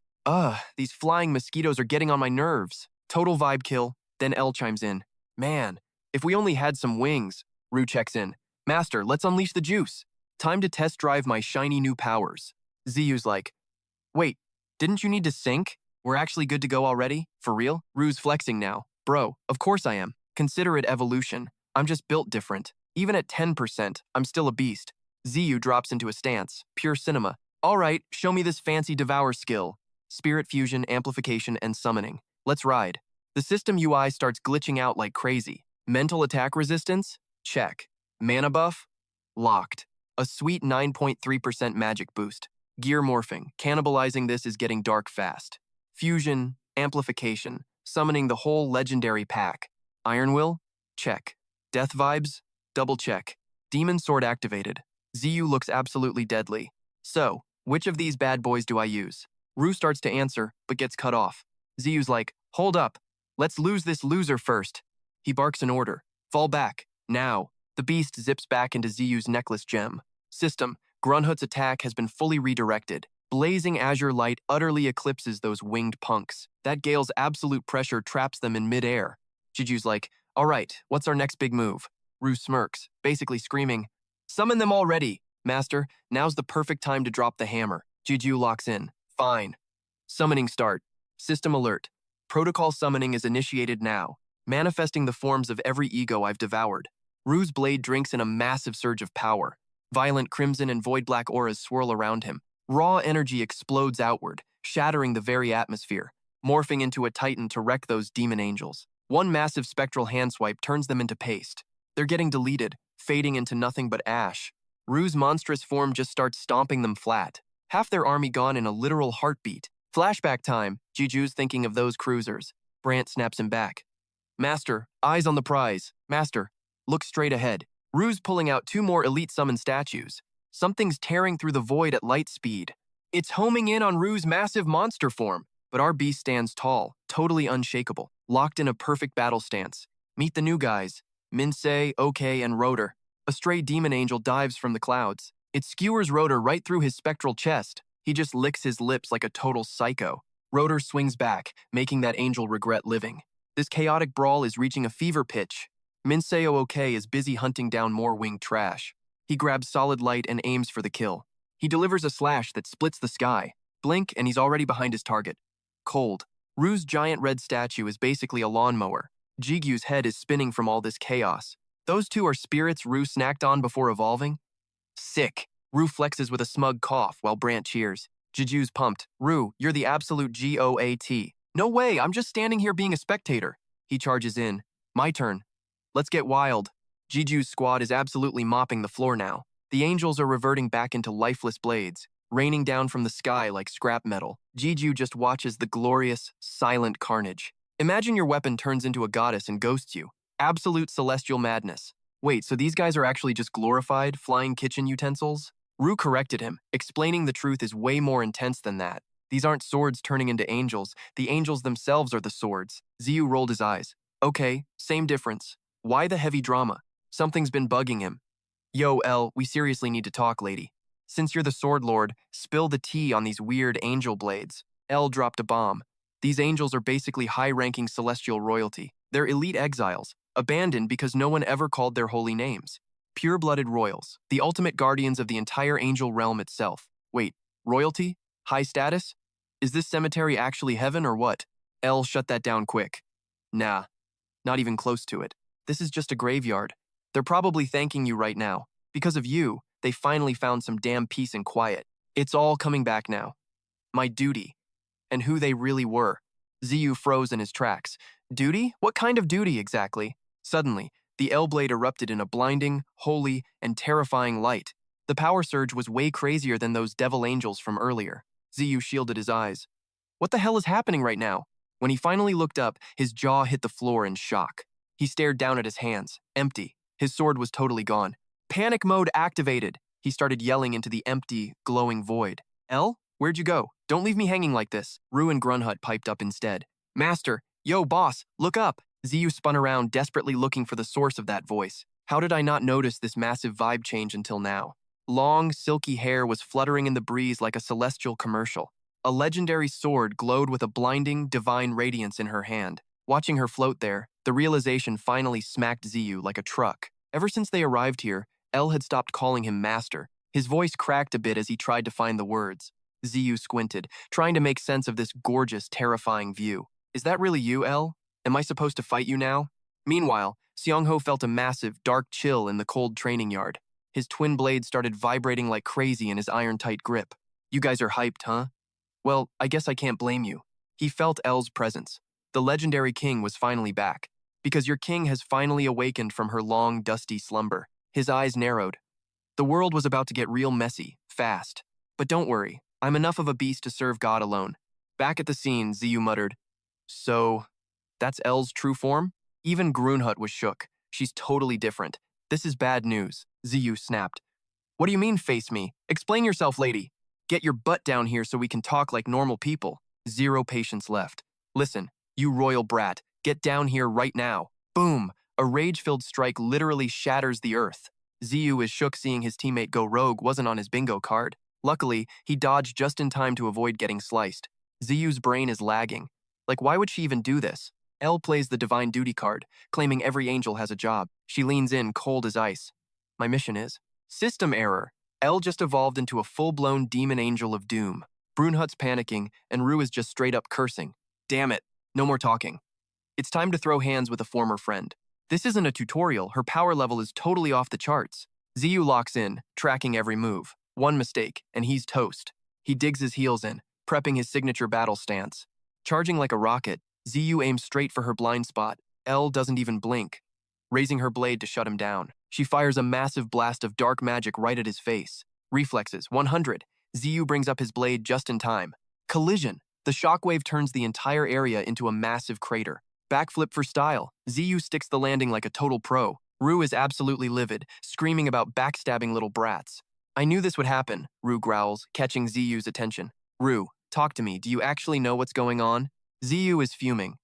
These flying mosquitoes are getting on my nerves. Total vibe kill. Then L chimes in. Man, if we only had some wings. Rue checks in. Master, let's unleash the juice. Time to test drive my shiny new powers. Ziyu's like, wait, didn't you need to sync? We're actually good to go already? For real? Rue's flexing now. Bro, of course I am. Consider it evolution. I'm just built different. Even at 10%, I'm still a beast. Ziyu drops into a stance. Pure cinema. All right, show me this fancy devour skill. Spirit fusion, amplification, and summoning. Let's ride. The system UI starts glitching out like crazy. Mental attack resistance? Check. Mana buff? Locked. A sweet 9.3% magic boost. Gear morphing. Cannibalizing this is getting dark fast. Fusion, amplification, summoning the whole legendary pack. Iron Will? Check. Death vibes? Double check. Demon sword activated. Ziyu looks absolutely deadly. So, which of these bad boys do I use? Rue starts to answer, but gets cut off. Ziyu's like, hold up. Let's lose this loser first. He barks an order. Fall back. Now. The beast zips back into Ziyu's necklace gem. System, Grunhut's attack has been fully redirected. Blazing azure light utterly eclipses those winged punks. That gale's absolute pressure traps them in midair. Jiju's like, all right, what's our next big move? Rue smirks, basically screaming, summon them already. Master, now's the perfect time to drop the hammer. Jiju locks in. Fine. Summoning start. System alert. Protocol summoning is initiated now, manifesting the forms of every ego I've devoured. Rue's blade drinks in a massive surge of power. Violent crimson and void black auras swirl around him. Raw energy explodes outward, shattering the very atmosphere, morphing into a titan to wreck those demon angels. One massive spectral hand swipe turns them into paste. They're getting deleted, fading into nothing but ash. Rue's monstrous form just starts stomping them flat. Half their army gone in a literal heartbeat. Flashback time, Jiju's thinking of those cruisers. Brant snaps him back. Master, eyes on the prize. Master, look straight ahead. Rue's pulling out 2 more elite summon statues. Something's tearing through the void at light speed. It's homing in on Rue's massive monster form, but our beast stands tall, totally unshakable, locked in a perfect battle stance. Meet the new guys, Minsei, OK, and Rotor. A stray demon angel dives from the clouds. It skewers Rotor right through his spectral chest. He just licks his lips like a total psycho. Rotor swings back, making that angel regret living. This chaotic brawl is reaching a fever pitch. Minseo OK is busy hunting down more winged trash. He grabs solid light and aims for the kill. He delivers a slash that splits the sky. Blink, and he's already behind his target. Cold. Rue's giant red statue is basically a lawnmower. Jigyu's head is spinning from all this chaos. Those 2 are spirits Rue snacked on before evolving? Sick. Rue flexes with a smug cough while Brant cheers. Jiju's pumped. Rue, you're the absolute GOAT. No way, I'm just standing here being a spectator. He charges in. My turn. Let's get wild. Jiju's squad is absolutely mopping the floor now. The angels are reverting back into lifeless blades, raining down from the sky like scrap metal. Jiju just watches the glorious, silent carnage. Imagine your weapon turns into a goddess and ghosts you. Absolute celestial madness. Wait, so these guys are actually just glorified, flying kitchen utensils? Rue corrected him, explaining the truth is way more intense than that. These aren't swords turning into angels. The angels themselves are the swords. Ziyu rolled his eyes. Okay, same difference. Why the heavy drama? Something's been bugging him. Yo, L, we seriously need to talk, lady. Since you're the sword lord, spill the tea on these weird angel blades. L dropped a bomb. These angels are basically high-ranking celestial royalty. They're elite exiles, abandoned because no one ever called their holy names. Pure-blooded royals, the ultimate guardians of the entire angel realm itself. Wait, royalty? High status? Is this cemetery actually heaven or what? L shut that down quick. Nah, not even close to it. This is just a graveyard. They're probably thanking you right now. Because of you, they finally found some damn peace and quiet. It's all coming back now. My duty. And who they really were. Ziyu froze in his tracks. Duty? What kind of duty exactly? Suddenly, the L-blade erupted in a blinding, holy, and terrifying light. The power surge was way crazier than those devil angels from earlier. Ziyu shielded his eyes. What the hell is happening right now? When he finally looked up, his jaw hit the floor in shock. He stared down at his hands, empty. His sword was totally gone. Panic mode activated. He started yelling into the empty, glowing void. L? Where'd you go? Don't leave me hanging like this. Rue and Grunhut piped up instead. Master, yo boss, look up. Ziyu spun around, desperately looking for the source of that voice. How did I not notice this massive vibe change until now? Long, silky hair was fluttering in the breeze like a celestial commercial. A legendary sword glowed with a blinding, divine radiance in her hand. Watching her float there, the realization finally smacked Ziyu like a truck. Ever since they arrived here, El had stopped calling him master. His voice cracked a bit as he tried to find the words. Ziyu squinted, trying to make sense of this gorgeous, terrifying view. Is that really you, El? Am I supposed to fight you now? Meanwhile, Seongho felt a massive, dark chill in the cold training yard. His twin blades started vibrating like crazy in his iron-tight grip. You guys are hyped, huh? Well, I guess I can't blame you. He felt El's presence. The legendary king was finally back. Because your king has finally awakened from her long, dusty slumber. His eyes narrowed. The world was about to get real messy, fast. But don't worry, I'm enough of a beast to serve God alone. Back at the scene, Ziyu muttered, So, that's El's true form? Even Grunhut was shook. She's totally different. This is bad news, Ziyu snapped. What do you mean, face me? Explain yourself, lady. Get your butt down here so we can talk like normal people. Zero patience left. Listen, you royal brat, get down here right now. Boom! A rage-filled strike literally shatters the earth. Ziyu is shook seeing his teammate go rogue wasn't on his bingo card. Luckily, he dodged just in time to avoid getting sliced. Ziyu's brain is lagging. Like, why would she even do this? El plays the divine duty card, claiming every angel has a job. She leans in, cold as ice. My mission is system error. El just evolved into a full-blown demon angel of doom. Brunhut's panicking, and Rue is just straight up cursing. Damn it, no more talking. It's time to throw hands with a former friend. This isn't a tutorial, her power level is totally off the charts. Ziyu locks in, tracking every move. One mistake, and he's toast. He digs his heels in, prepping his signature battle stance. Charging like a rocket, Ziyu aims straight for her blind spot. El doesn't even blink, raising her blade to shut him down. She fires a massive blast of dark magic right at his face. Reflexes, 100. Ziyu brings up his blade just in time. Collision. The shockwave turns the entire area into a massive crater. Backflip for style. Ziyu sticks the landing like a total pro. Rue is absolutely livid, screaming about backstabbing little brats. I knew this would happen, Rue growls, catching Ziyu's attention. Rue, talk to me. Do you actually know what's going on? Ziyu is fuming,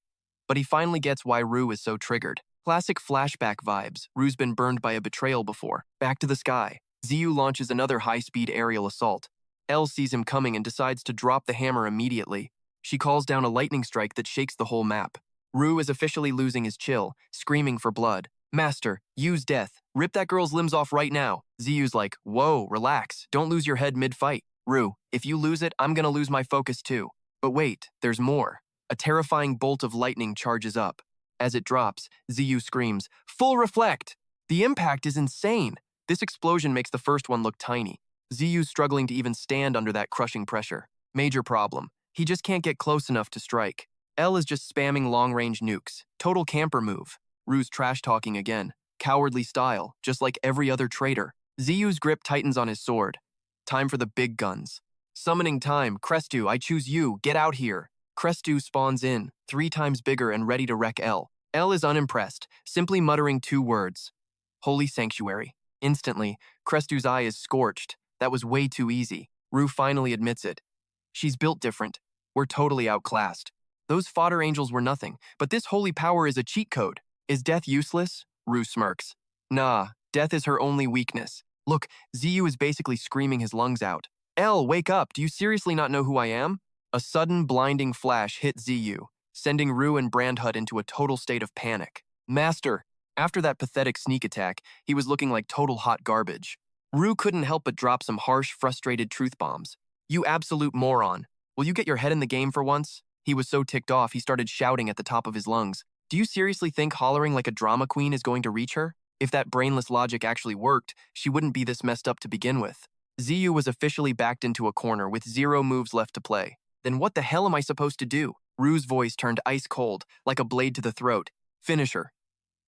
but he finally gets why Rue is so triggered. Classic flashback vibes. Rue's been burned by a betrayal before. Back to the sky. Ziyu launches another high-speed aerial assault. El sees him coming and decides to drop the hammer immediately. She calls down a lightning strike that shakes the whole map. Rue is officially losing his chill, screaming for blood. Master, use death. Rip that girl's limbs off right now. Ziyu's like, whoa, relax. Don't lose your head mid-fight. Rue, if you lose it, I'm gonna lose my focus too. But wait, there's more. A terrifying bolt of lightning charges up. As it drops, Ziyu screams, Full reflect! The impact is insane. This explosion makes the first one look tiny. Ziyu's struggling to even stand under that crushing pressure. Major problem. He just can't get close enough to strike. El is just spamming long-range nukes. Total camper move. Rue's trash-talking again. Cowardly style, just like every other traitor. Ziyu's grip tightens on his sword. Time for the big guns. Summoning time. Crestu, I choose you. Get out here. Crestu spawns in, 3 times bigger and ready to wreck El. El is unimpressed, simply muttering 2 words. Holy Sanctuary. Instantly, Crestu's eye is scorched. That was way too easy. Rue finally admits it. She's built different. We're totally outclassed. Those fodder angels were nothing, but this holy power is a cheat code. Is death useless? Rue smirks. Nah, death is her only weakness. Look, Ziyu is basically screaming his lungs out. El, wake up, do you seriously not know who I am? A sudden, blinding flash hit Ziyu, sending Rue and Brandhut into a total state of panic. Master! After that pathetic sneak attack, he was looking like total hot garbage. Rue couldn't help but drop some harsh, frustrated truth bombs. You absolute moron. Will you get your head in the game for once? He was so ticked off, he started shouting at the top of his lungs. Do you seriously think hollering like a drama queen is going to reach her? If that brainless logic actually worked, she wouldn't be this messed up to begin with. Ziyu was officially backed into a corner with 0 moves left to play. Then what the hell am I supposed to do? Rue's voice turned ice cold, like a blade to the throat. Finish her.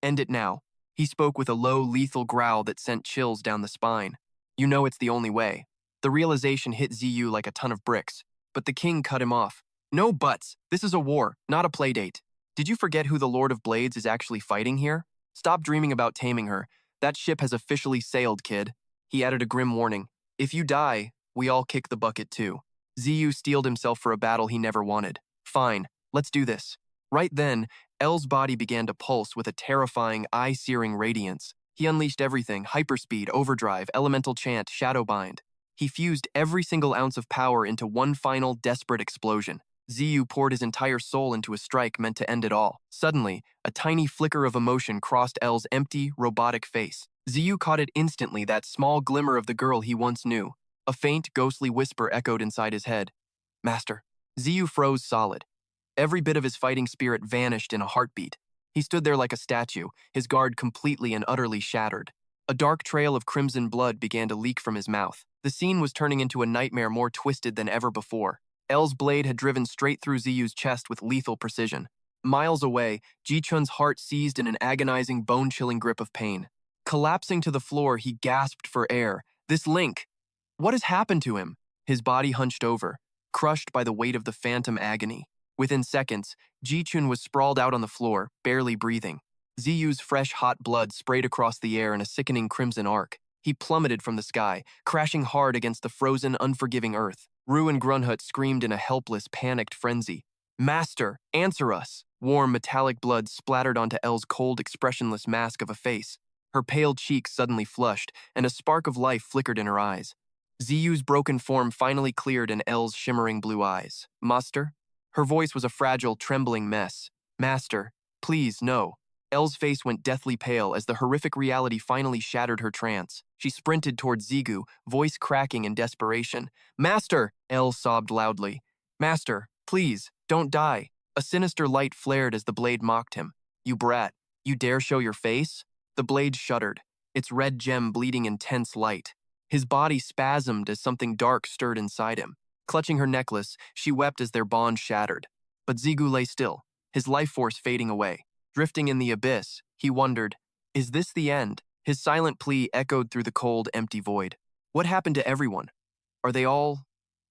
End it now. He spoke with a low, lethal growl that sent chills down the spine. You know it's the only way. The realization hit Ziyu like a ton of bricks, but the king cut him off. No buts. This is a war, not a playdate. Did you forget who the Lord of Blades is actually fighting here? Stop dreaming about taming her. That ship has officially sailed, kid. He added a grim warning. If you die, we all kick the bucket too. Ziyu steeled himself for a battle he never wanted. Fine, let's do this. Right then, El's body began to pulse with a terrifying, eye-searing radiance. He unleashed everything, hyperspeed, overdrive, elemental chant, shadowbind. He fused every single ounce of power into one final, desperate explosion. Ziyu poured his entire soul into a strike meant to end it all. Suddenly, a tiny flicker of emotion crossed L's empty, robotic face. Ziyu caught it instantly, that small glimmer of the girl he once knew. A faint, ghostly whisper echoed inside his head. Master. Ziyu froze solid. Every bit of his fighting spirit vanished in a heartbeat. He stood there like a statue, his guard completely and utterly shattered. A dark trail of crimson blood began to leak from his mouth. The scene was turning into a nightmare more twisted than ever before. L's blade had driven straight through Ziyu's chest with lethal precision. Miles away, Ji-chun's heart seized in an agonizing, bone-chilling grip of pain. Collapsing to the floor, he gasped for air. This Link! What has happened to him? His body hunched over, crushed by the weight of the phantom agony. Within seconds, Ji-chun was sprawled out on the floor, barely breathing. Ziyu's fresh, hot blood sprayed across the air in a sickening crimson arc. He plummeted from the sky, crashing hard against the frozen, unforgiving earth. Rue and Grunhut screamed in a helpless, panicked frenzy. Master, answer us! Warm, metallic blood splattered onto L's cold, expressionless mask of a face. Her pale cheeks suddenly flushed, and a spark of life flickered in her eyes. Ziyu's broken form finally cleared in L's shimmering blue eyes. Master? Her voice was a fragile, trembling mess. Master, please, no. L's face went deathly pale as the horrific reality finally shattered her trance. She sprinted toward Zigu, voice cracking in desperation. Master! L sobbed loudly. Master, please, don't die. A sinister light flared as the blade mocked him. You brat, you dare show your face? The blade shuddered, its red gem bleeding intense light. His body spasmed as something dark stirred inside him. Clutching her necklace, she wept as their bond shattered. But Zigu lay still, his life force fading away. Drifting in the abyss, he wondered, is this the end? His silent plea echoed through the cold, empty void. What happened to everyone? Are they all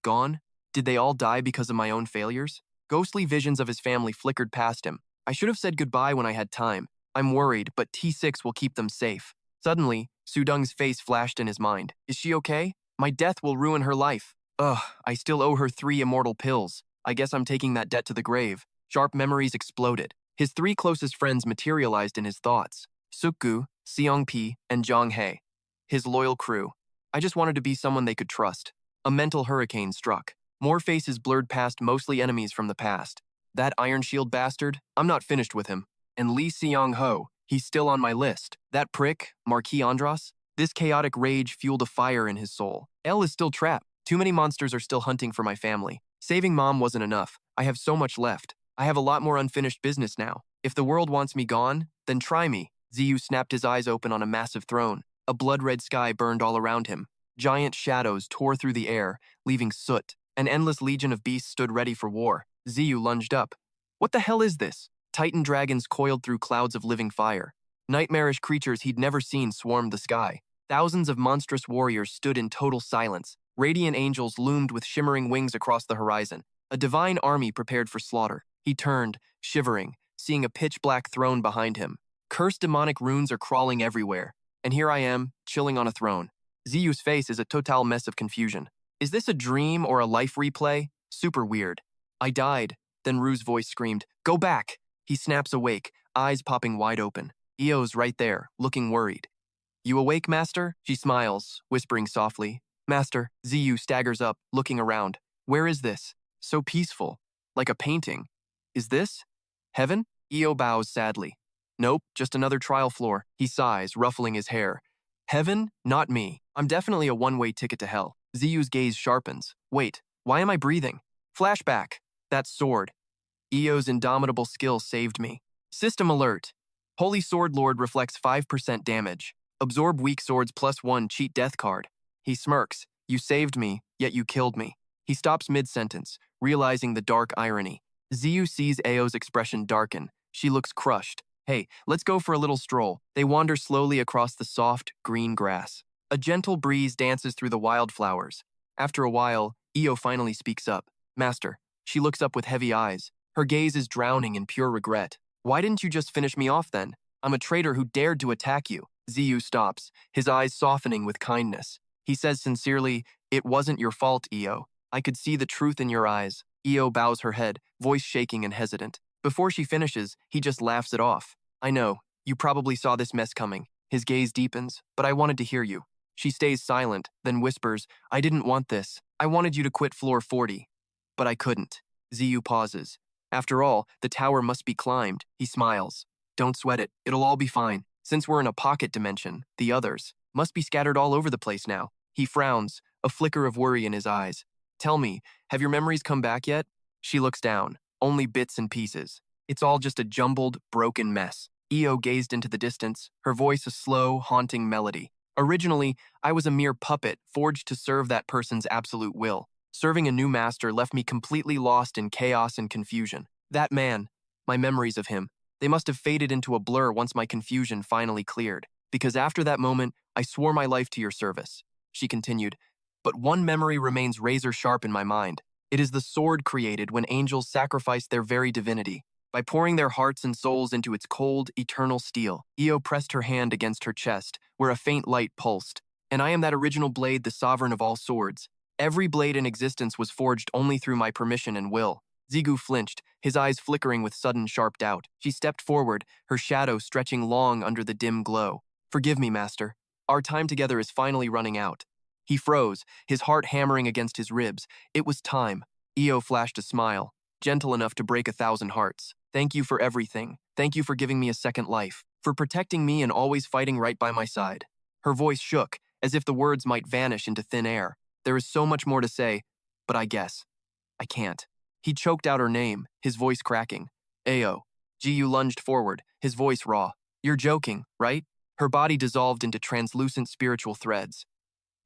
gone? Did they all die because of my own failures? Ghostly visions of his family flickered past him. I should have said goodbye when I had time. I'm worried, but T6 will keep them safe. Suddenly, Sudung's face flashed in his mind. Is she okay? My death will ruin her life. Ugh, I still owe her 3 immortal pills. I guess I'm taking that debt to the grave. Sharp memories exploded. His 3 closest friends materialized in his thoughts. Sukgu, Seongpi, and Jonghae. His loyal crew. I just wanted to be someone they could trust. A mental hurricane struck. More faces blurred past, mostly enemies from the past. That Iron Shield bastard? I'm not finished with him. And Lee Seong-ho, he's still on my list. That prick, Marquis Andros? This chaotic rage fueled a fire in his soul. L is still trapped. Too many monsters are still hunting for my family. Saving Mom wasn't enough. I have so much left. I have a lot more unfinished business now. If the world wants me gone, then try me. Ziyu snapped his eyes open on a massive throne. A blood-red sky burned all around him. Giant shadows tore through the air, leaving soot. An endless legion of beasts stood ready for war. Ziyu lunged up. What the hell is this? Titan dragons coiled through clouds of living fire. Nightmarish creatures he'd never seen swarmed the sky. Thousands of monstrous warriors stood in total silence. Radiant angels loomed with shimmering wings across the horizon. A divine army prepared for slaughter. He turned, shivering, seeing a pitch-black throne behind him. Cursed demonic runes are crawling everywhere. And here I am, chilling on a throne. Ziyu's face is a total mess of confusion. Is this a dream or a life replay? Super weird. I died. Then Rue's voice screamed, Go back! He snaps awake, eyes popping wide open. Eo's right there, looking worried. You awake, Master? She smiles, whispering softly. Master. Ziyu staggers up, looking around. Where is this? So peaceful. Like a painting. Is this heaven? Eo bows sadly. Nope, just another trial floor. He sighs, ruffling his hair. Heaven? Not me. I'm definitely a one-way ticket to hell. Ziyu's gaze sharpens. Wait, why am I breathing? Flashback. That sword. Eo's indomitable skill saved me. System alert. Holy Sword Lord reflects 5% damage. Absorb weak swords +1 cheat death card. He smirks. You saved me, yet you killed me. He stops mid-sentence, realizing the dark irony. Ziyu sees Eo's expression darken. She looks crushed. Hey, let's go for a little stroll. They wander slowly across the soft, green grass. A gentle breeze dances through the wildflowers. After a while, Eo finally speaks up. Master. She looks up with heavy eyes. Her gaze is drowning in pure regret. Why didn't you just finish me off then? I'm a traitor who dared to attack you. Ziyu stops, his eyes softening with kindness. He says sincerely, It wasn't your fault, Eo. I could see the truth in your eyes. Eo bows her head, voice shaking and hesitant. Before she finishes, he just laughs it off. I know, you probably saw this mess coming. His gaze deepens, but I wanted to hear you. She stays silent, then whispers, I didn't want this. I wanted you to quit floor 40. But I couldn't. Ziyu pauses. After all, the tower must be climbed. He smiles. Don't sweat it. It'll all be fine. Since we're in a pocket dimension, the others must be scattered all over the place now. He frowns, a flicker of worry in his eyes. Tell me, have your memories come back yet? She looks down. Only bits and pieces. It's all just a jumbled, broken mess. Io gazed into the distance, her voice a slow, haunting melody. Originally, I was a mere puppet, forged to serve that person's absolute will. Serving a new master left me completely lost in chaos and confusion. That man, my memories of him, they must have faded into a blur once my confusion finally cleared. Because after that moment, I swore my life to your service. She continued, but one memory remains razor sharp in my mind. It is the sword created when angels sacrificed their very divinity. By pouring their hearts and souls into its cold, eternal steel, Io pressed her hand against her chest, where a faint light pulsed. And I am that original blade, the sovereign of all swords. Every blade in existence was forged only through my permission and will. Zigu flinched, his eyes flickering with sudden sharp doubt. She stepped forward, her shadow stretching long under the dim glow. Forgive me, master. Our time together is finally running out. He froze, his heart hammering against his ribs. It was time. Io flashed a smile, gentle enough to break 1,000 hearts. Thank you for everything. Thank you for giving me a second life, for protecting me and always fighting right by my side. Her voice shook, as if the words might vanish into thin air. There is so much more to say, but I guess I can't. He choked out her name, his voice cracking. Ao. Jiyu lunged forward, his voice raw. You're joking, right? Her body dissolved into translucent spiritual threads.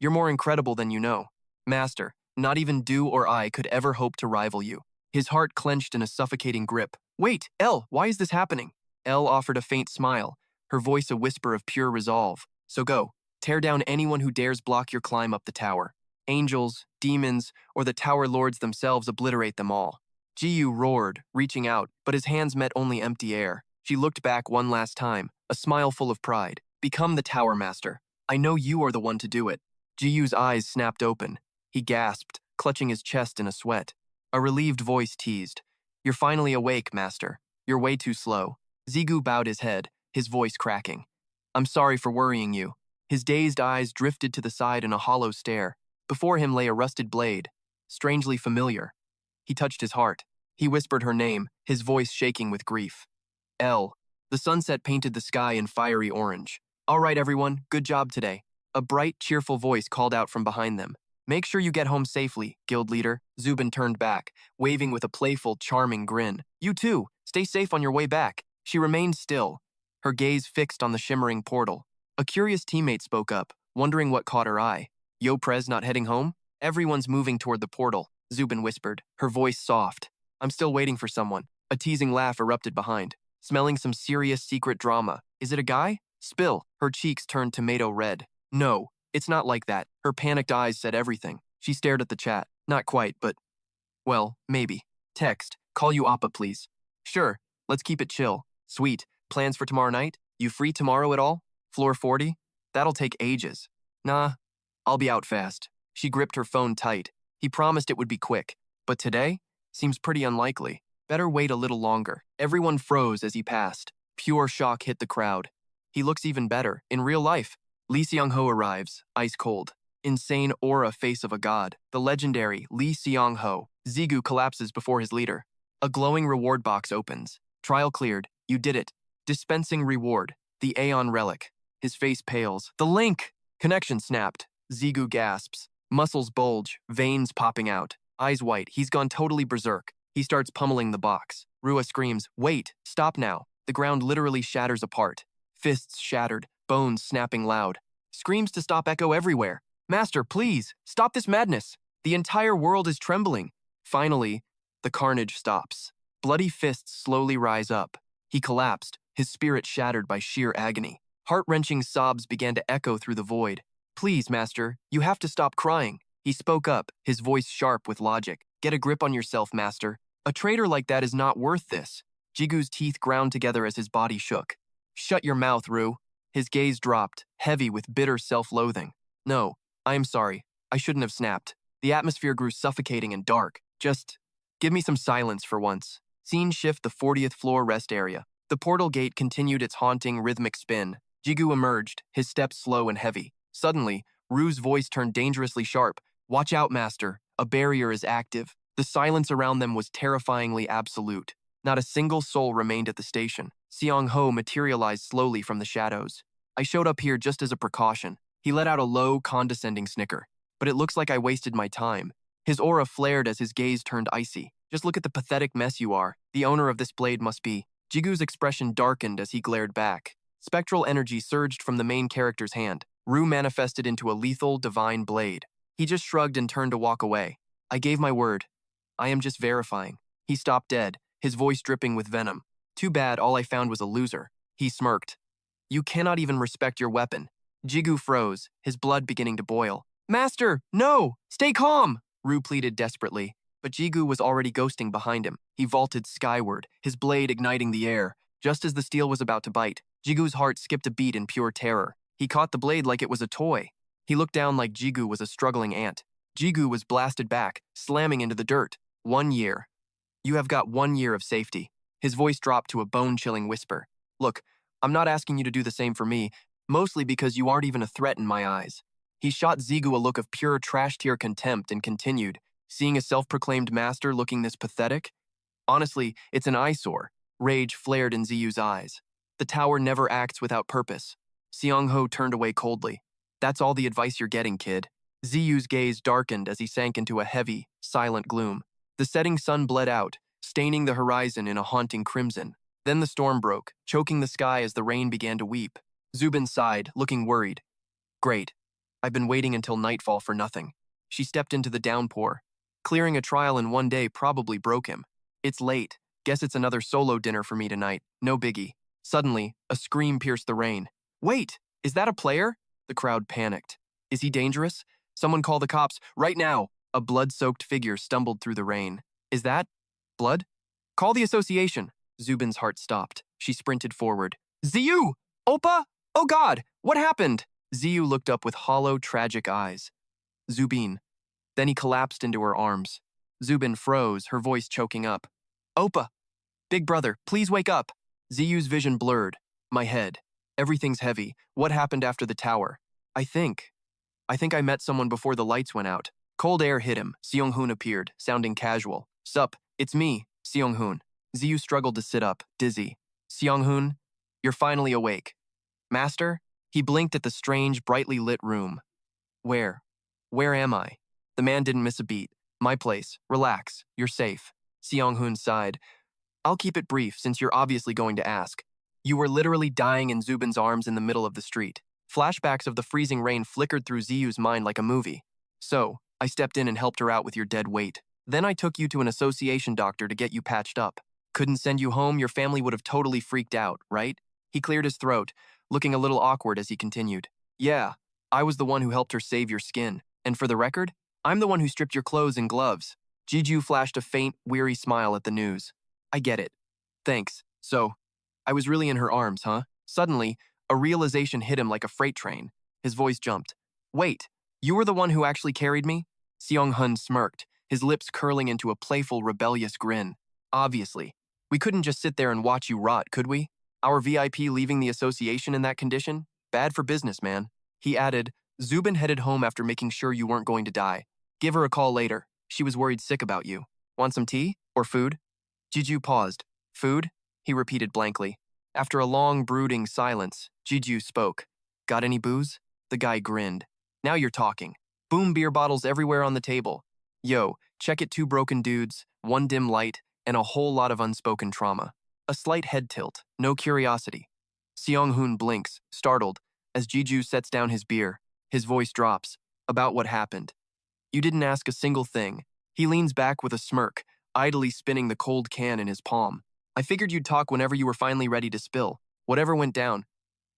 You're more incredible than you know. Master, not even Du or I could ever hope to rival you. His heart clenched in a suffocating grip. Wait, El, why is this happening? El offered a faint smile, her voice a whisper of pure resolve. So go, tear down anyone who dares block your climb up the tower. Angels, demons, or the tower lords themselves, obliterate them all. Jiyu roared, reaching out, but his hands met only empty air. She looked back one last time, a smile full of pride. Become the tower master. I know you are the one to do it. Jiyu's eyes snapped open. He gasped, clutching his chest in a sweat. A relieved voice teased. You're finally awake, master. You're way too slow. Zigu bowed his head, his voice cracking. I'm sorry for worrying you. His dazed eyes drifted to the side in a hollow stare. Before him lay a rusted blade, strangely familiar. He touched his heart. He whispered her name, his voice shaking with grief. El. The sunset painted the sky in fiery orange. All right, everyone, good job today. A bright, cheerful voice called out from behind them. Make sure you get home safely, guild leader. Zubin turned back, waving with a playful, charming grin. You too, stay safe on your way back. She remained still, her gaze fixed on the shimmering portal. A curious teammate spoke up, wondering what caught her eye. Yo Prez not heading home? Everyone's moving toward the portal, Zubin whispered, her voice soft. I'm still waiting for someone. A teasing laugh erupted behind. Smelling some serious secret drama. Is it a guy? Spill. Her cheeks turned tomato red. No, it's not like that. Her panicked eyes said everything. She stared at the chat. Not quite, but... well, maybe. Text. Call you Appa, please. Sure. Let's keep it chill. Sweet. Plans for tomorrow night? You free tomorrow at all? Floor 40? That'll take ages. Nah. I'll be out fast. She gripped her phone tight. He promised it would be quick. But today? Seems pretty unlikely. Better wait a little longer. Everyone froze as he passed. Pure shock hit the crowd. He looks even better, in real life. Lee Seong-ho arrives, ice cold. Insane aura face of a god. The legendary Lee Seong-ho. Zigu collapses before his leader. A glowing reward box opens. Trial cleared. You did it. Dispensing reward. The Aeon relic. His face pales. The link! Connection snapped. Zigu gasps. Muscles bulge, veins popping out. Eyes white, he's gone totally berserk. He starts pummeling the box. Rua screams, wait, stop now. The ground literally shatters apart. Fists shattered, bones snapping loud. Screams to stop echo everywhere. Master, please, stop this madness. The entire world is trembling. Finally, the carnage stops. Bloody fists slowly rise up. He collapsed, his spirit shattered by sheer agony. Heart-wrenching sobs began to echo through the void. Please, master, you have to stop crying. He spoke up, his voice sharp with logic. Get a grip on yourself, master. A traitor like that is not worth this. Jigu's teeth ground together as his body shook. Shut your mouth, Ru. His gaze dropped, heavy with bitter self-loathing. No, I am sorry. I shouldn't have snapped. The atmosphere grew suffocating and dark. Just give me some silence for once. Scene shift the 40th floor rest area. The portal gate continued its haunting, rhythmic spin. Jigu emerged, his steps slow and heavy. Suddenly, Ru's voice turned dangerously sharp. Watch out, master. A barrier is active. The silence around them was terrifyingly absolute. Not a single soul remained at the station. Seong-ho materialized slowly from the shadows. I showed up here just as a precaution. He let out a low, condescending snicker. But it looks like I wasted my time. His aura flared as his gaze turned icy. Just look at the pathetic mess you are. The owner of this blade must be. Jigu's expression darkened as he glared back. Spectral energy surged from the main character's hand. Rue manifested into a lethal, divine blade. He just shrugged and turned to walk away. I gave my word. I am just verifying. He stopped dead, his voice dripping with venom. Too bad all I found was a loser. He smirked. You cannot even respect your weapon. Jigu froze, his blood beginning to boil. Master, no! Stay calm! Rue pleaded desperately, but Jigu was already ghosting behind him. He vaulted skyward, his blade igniting the air. Just as the steel was about to bite, Jigu's heart skipped a beat in pure terror. He caught the blade like it was a toy. He looked down like Jigu was a struggling ant. Jigu was blasted back, slamming into the dirt. 1 year. You have got 1 year of safety. His voice dropped to a bone-chilling whisper. Look, I'm not asking you to do the same for me, mostly because you aren't even a threat in my eyes. He shot Zigu a look of pure trash-tier contempt and continued, seeing a self-proclaimed master looking this pathetic? Honestly, it's an eyesore. Rage flared in Ziyu's eyes. The tower never acts without purpose. Seong-ho turned away coldly. That's all the advice you're getting, kid. Ziyu's gaze darkened as he sank into a heavy, silent gloom. The setting sun bled out, staining the horizon in a haunting crimson. Then the storm broke, choking the sky as the rain began to weep. Zubin sighed, looking worried. Great. I've been waiting until nightfall for nothing. She stepped into the downpour. Clearing a trial in 1 day probably broke him. It's late. Guess it's another solo dinner for me tonight. No biggie. Suddenly, a scream pierced the rain. Wait, is that a player? The crowd panicked. Is he dangerous? Someone call the cops, right now! A blood-soaked figure stumbled through the rain. Is that blood? Call the association. Zubin's heart stopped. She sprinted forward. Ziyu! Oppa! Oh God! What happened? Ziyu looked up with hollow, tragic eyes. Zubin. Then he collapsed into her arms. Zubin froze, her voice choking up. Oppa! Big brother, please wake up! Ziyu's vision blurred. My head. Everything's heavy. What happened after the tower? I think I met someone before the lights went out. Cold air hit him. Seong-hoon appeared, sounding casual. Sup, it's me, Seong-hoon. Ziyu struggled to sit up, dizzy. Seong-hoon, you're finally awake. Master? He blinked at the strange, brightly lit room. Where? Where am I? The man didn't miss a beat. My place. Relax. You're safe. Seong-hoon sighed. I'll keep it brief since you're obviously going to ask. You were literally dying in Zubin's arms in the middle of the street. Flashbacks of the freezing rain flickered through Ziyu's mind like a movie. So, I stepped in and helped her out with your dead weight. Then I took you to an association doctor to get you patched up. Couldn't send you home, your family would have totally freaked out, right? He cleared his throat, looking a little awkward as he continued. Yeah, I was the one who helped her save your skin. And for the record, I'm the one who stripped your clothes and gloves. Jiju flashed a faint, weary smile at the news. I get it. Thanks. So, I was really in her arms, huh? Suddenly, a realization hit him like a freight train. His voice jumped. Wait, you were the one who actually carried me? Seong-hun smirked, his lips curling into a playful, rebellious grin. Obviously. We couldn't just sit there and watch you rot, could we? Our VIP leaving the association in that condition? Bad for business, man. He added, Zubin headed home after making sure you weren't going to die. Give her a call later. She was worried sick about you. Want some tea? Or food? Jiju paused. Food? He repeated blankly. After a long, brooding silence, Jiju spoke. Got any booze? The guy grinned. Now you're talking. Boom, beer bottles everywhere on the table. Yo, check it, 2 broken dudes, 1 dim light, and a whole lot of unspoken trauma. A slight head tilt, no curiosity. Seong-hoon blinks, startled, as Jiju sets down his beer. His voice drops. About what happened. You didn't ask a single thing. He leans back with a smirk, idly spinning the cold can in his palm. I figured you'd talk whenever you were finally ready to spill. Whatever went down.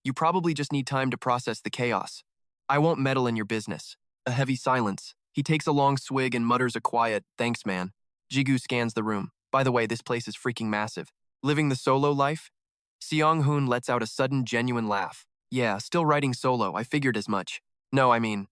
You probably just need time to process the chaos. I won't meddle in your business. A heavy silence. He takes a long swig and mutters a quiet, thanks man. Jigu scans the room. By the way, this place is freaking massive. Living the solo life? Seong-hoon lets out a sudden, genuine laugh. Yeah, still writing solo, I figured as much. No, I mean,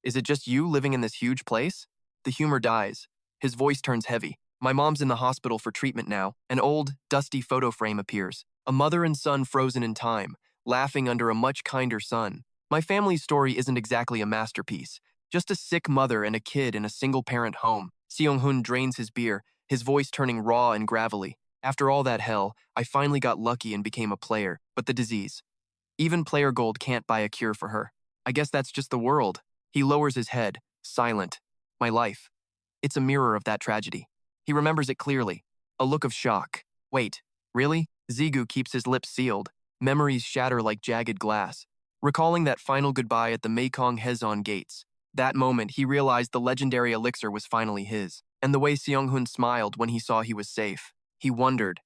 is it just you living in this huge place? The humor dies. His voice turns heavy. My mom's in the hospital for treatment now. An old, dusty photo frame appears. A mother and son frozen in time, laughing under a much kinder sun. My family's story isn't exactly a masterpiece. Just a sick mother and a kid in a single-parent home. Seong-hun drains his beer, his voice turning raw and gravelly. After all that hell, I finally got lucky and became a player, but the disease. Even player gold can't buy a cure for her. I guess that's just the world. He lowers his head, silent. My life. It's a mirror of that tragedy. He remembers it clearly. A look of shock. Wait, really? Zigu keeps his lips sealed. Memories shatter like jagged glass. Recalling that final goodbye at the Mekong Hezon gates. That moment, he realized the legendary elixir was finally his. And the way Seong-hun smiled when he saw he was safe. He wondered,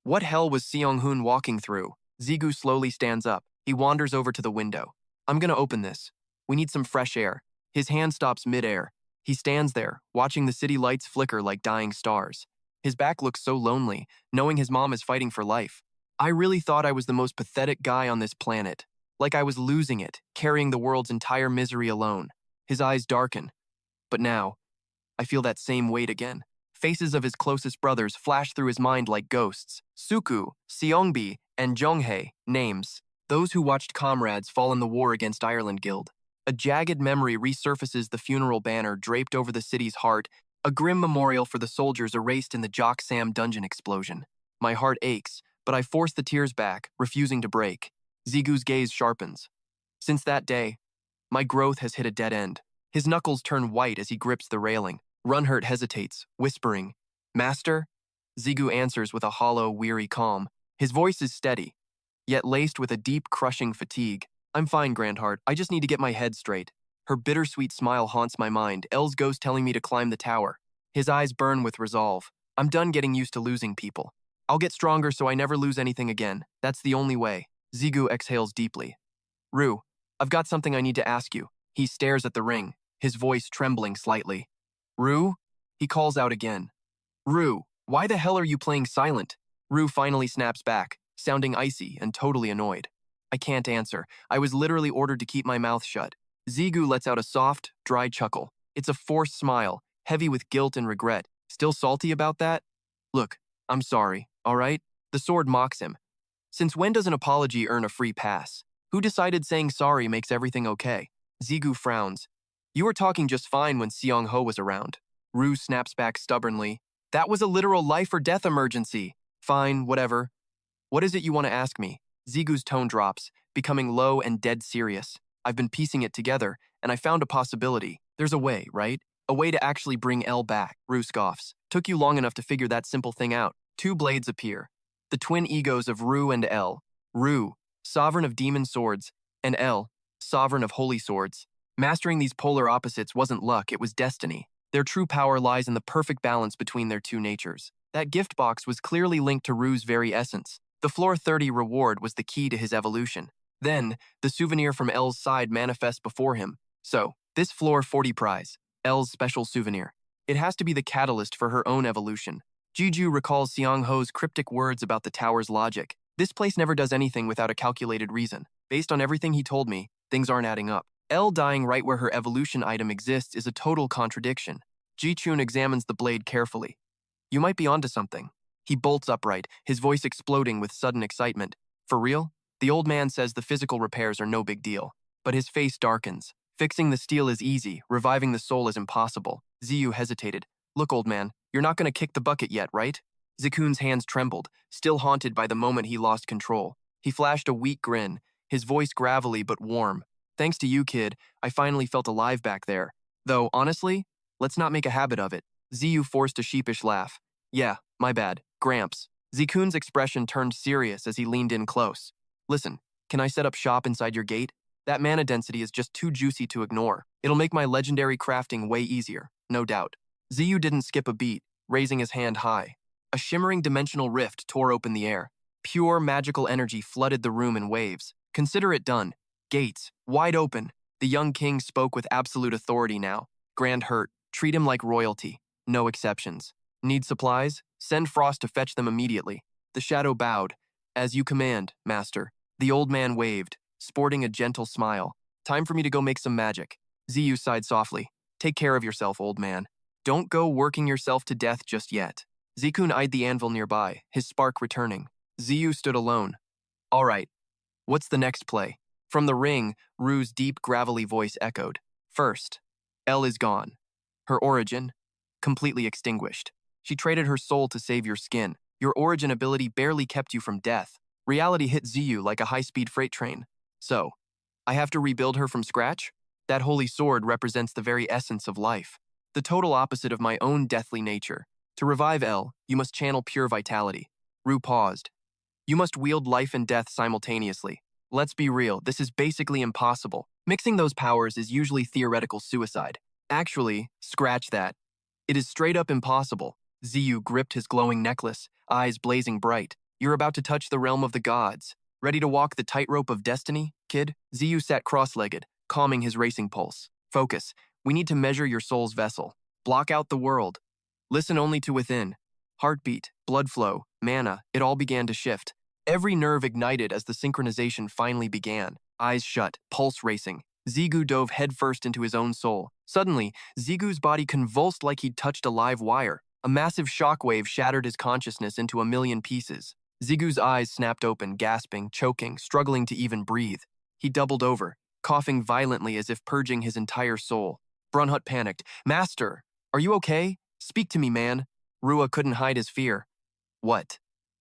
what hell was Seong-hun walking through? Zigu slowly stands up. He wanders over to the window. I'm gonna open this. We need some fresh air. His hand stops midair. He stands there, watching the city lights flicker like dying stars. His back looks so lonely, knowing his mom is fighting for life. I really thought I was the most pathetic guy on this planet. Like I was losing it, carrying the world's entire misery alone. His eyes darken. But now, I feel that same weight again. Faces of his closest brothers flash through his mind like ghosts. Suku, Seongbi, and Jonghae, names. Those who watched comrades fall in the war against Ireland Guild. A jagged memory resurfaces the funeral banner draped over the city's heart, a grim memorial for the soldiers erased in the Jock Sam dungeon explosion. My heart aches, but I force the tears back, refusing to break. Zigu's gaze sharpens. Since that day, my growth has hit a dead end. His knuckles turn white as he grips the railing. Runhurt hesitates, whispering, Master? Zigu answers with a hollow, weary calm. His voice is steady, yet laced with a deep, crushing fatigue. I'm fine, Grandheart. I just need to get my head straight. Her bittersweet smile haunts my mind. El's ghost telling me to climb the tower. His eyes burn with resolve. I'm done getting used to losing people. I'll get stronger so I never lose anything again. That's the only way. Zigu exhales deeply. Rue, I've got something I need to ask you. He stares at the ring, his voice trembling slightly. Rue? He calls out again. Rue, why the hell are you playing silent? Rue finally snaps back, sounding icy and totally annoyed. I can't answer. I was literally ordered to keep my mouth shut. Zigu lets out a soft, dry chuckle. It's a forced smile, heavy with guilt and regret. Still salty about that? Look, I'm sorry, all right? The sword mocks him. Since when does an apology earn a free pass? Who decided saying sorry makes everything okay? Zigu frowns. You were talking just fine when Seong-ho was around. Rue snaps back stubbornly. That was a literal life or death emergency. Fine, whatever. What is it you want to ask me? Zigu's tone drops, becoming low and dead serious. I've been piecing it together, and I found a possibility. There's a way, right? A way to actually bring El back. Rue scoffs. Took you long enough to figure that simple thing out. Two blades appear. The twin egos of Rue and El. Rue, sovereign of demon swords, and El, sovereign of holy swords. Mastering these polar opposites wasn't luck, it was destiny. Their true power lies in the perfect balance between their two natures. That gift box was clearly linked to Rue's very essence. The Floor 30 reward was the key to his evolution. Then, the souvenir from El's side manifests before him. So, this Floor 40 prize, El's special souvenir. It has to be the catalyst for her own evolution. Juju recalls Seong-ho's cryptic words about the tower's logic. This place never does anything without a calculated reason. Based on everything he told me, things aren't adding up. El dying right where her evolution item exists is a total contradiction. Ji-chun examines the blade carefully. You might be onto something. He bolts upright, his voice exploding with sudden excitement. For real? The old man says the physical repairs are no big deal. But his face darkens. Fixing the steel is easy, reviving the soul is impossible. Ziyu hesitated. Look, old man, you're not going to kick the bucket yet, right? Zikun's hands trembled, still haunted by the moment he lost control. He flashed a weak grin, his voice gravelly but warm. Thanks to you, kid, I finally felt alive back there. Though, honestly, let's not make a habit of it. Ziyu forced a sheepish laugh. Yeah, my bad. Gramps. Zikun's expression turned serious as he leaned in close. Listen, can I set up shop inside your gate? That mana density is just too juicy to ignore. It'll make my legendary crafting way easier, no doubt. Ziyu didn't skip a beat, raising his hand high. A shimmering dimensional rift tore open the air. Pure magical energy flooded the room in waves. Consider it done. Gates, wide open. The young king spoke with absolute authority now. Grand Hurt, treat him like royalty. No exceptions. Need supplies? Send Frost to fetch them immediately. The shadow bowed. As you command, master. The old man waved, sporting a gentle smile. Time for me to go make some magic. Ziyu sighed softly. Take care of yourself, old man. Don't go working yourself to death just yet. Zikun eyed the anvil nearby, his spark returning. Ziyu stood alone. All right. What's the next play? From the ring, Rue's deep, gravelly voice echoed. First, El is gone. Her origin? completely extinguished. She traded her soul to save your skin. Your origin ability barely kept you from death. Reality hit Ziyu like a high-speed freight train. So, I have to rebuild her from scratch? That holy sword represents the very essence of life, the total opposite of my own deathly nature. To revive El, you must channel pure vitality. Rue paused. You must wield life and death simultaneously. Let's be real, this is basically impossible. Mixing those powers is usually theoretical suicide. Actually, scratch that. It is straight up impossible. Ziyu gripped his glowing necklace, eyes blazing bright. You're about to touch the realm of the gods. Ready to walk the tightrope of destiny, kid? Ziyu sat cross-legged, calming his racing pulse. Focus. We need to measure your soul's vessel. Block out the world. Listen only to within. Heartbeat, blood flow, mana, it all began to shift. Every nerve ignited as the synchronization finally began. Eyes shut, pulse racing. Zigu dove headfirst into his own soul. Suddenly, Zigu's body convulsed like he'd touched a live wire. A massive shockwave shattered his consciousness into a million pieces. Zigu's eyes snapped open, gasping, choking, struggling to even breathe. He doubled over, coughing violently as if purging his entire soul. Brunhut panicked. Master, are you okay? Speak to me, man. Rua couldn't hide his fear. What?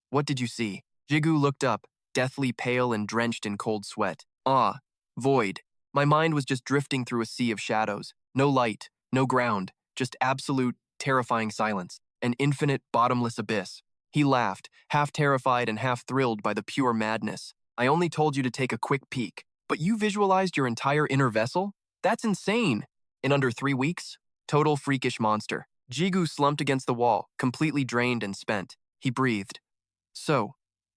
What did you see? Jigu looked up, deathly pale and drenched in cold sweat. Void. My mind was just drifting through a sea of shadows. No light, no ground, just absolute, terrifying silence. An infinite, bottomless abyss. He laughed, half terrified and half thrilled by the pure madness. I only told you to take a quick peek, but you visualized your entire inner vessel? That's insane. In under 3 weeks? Total freakish monster. Jigu slumped against the wall, completely drained and spent. He breathed. So,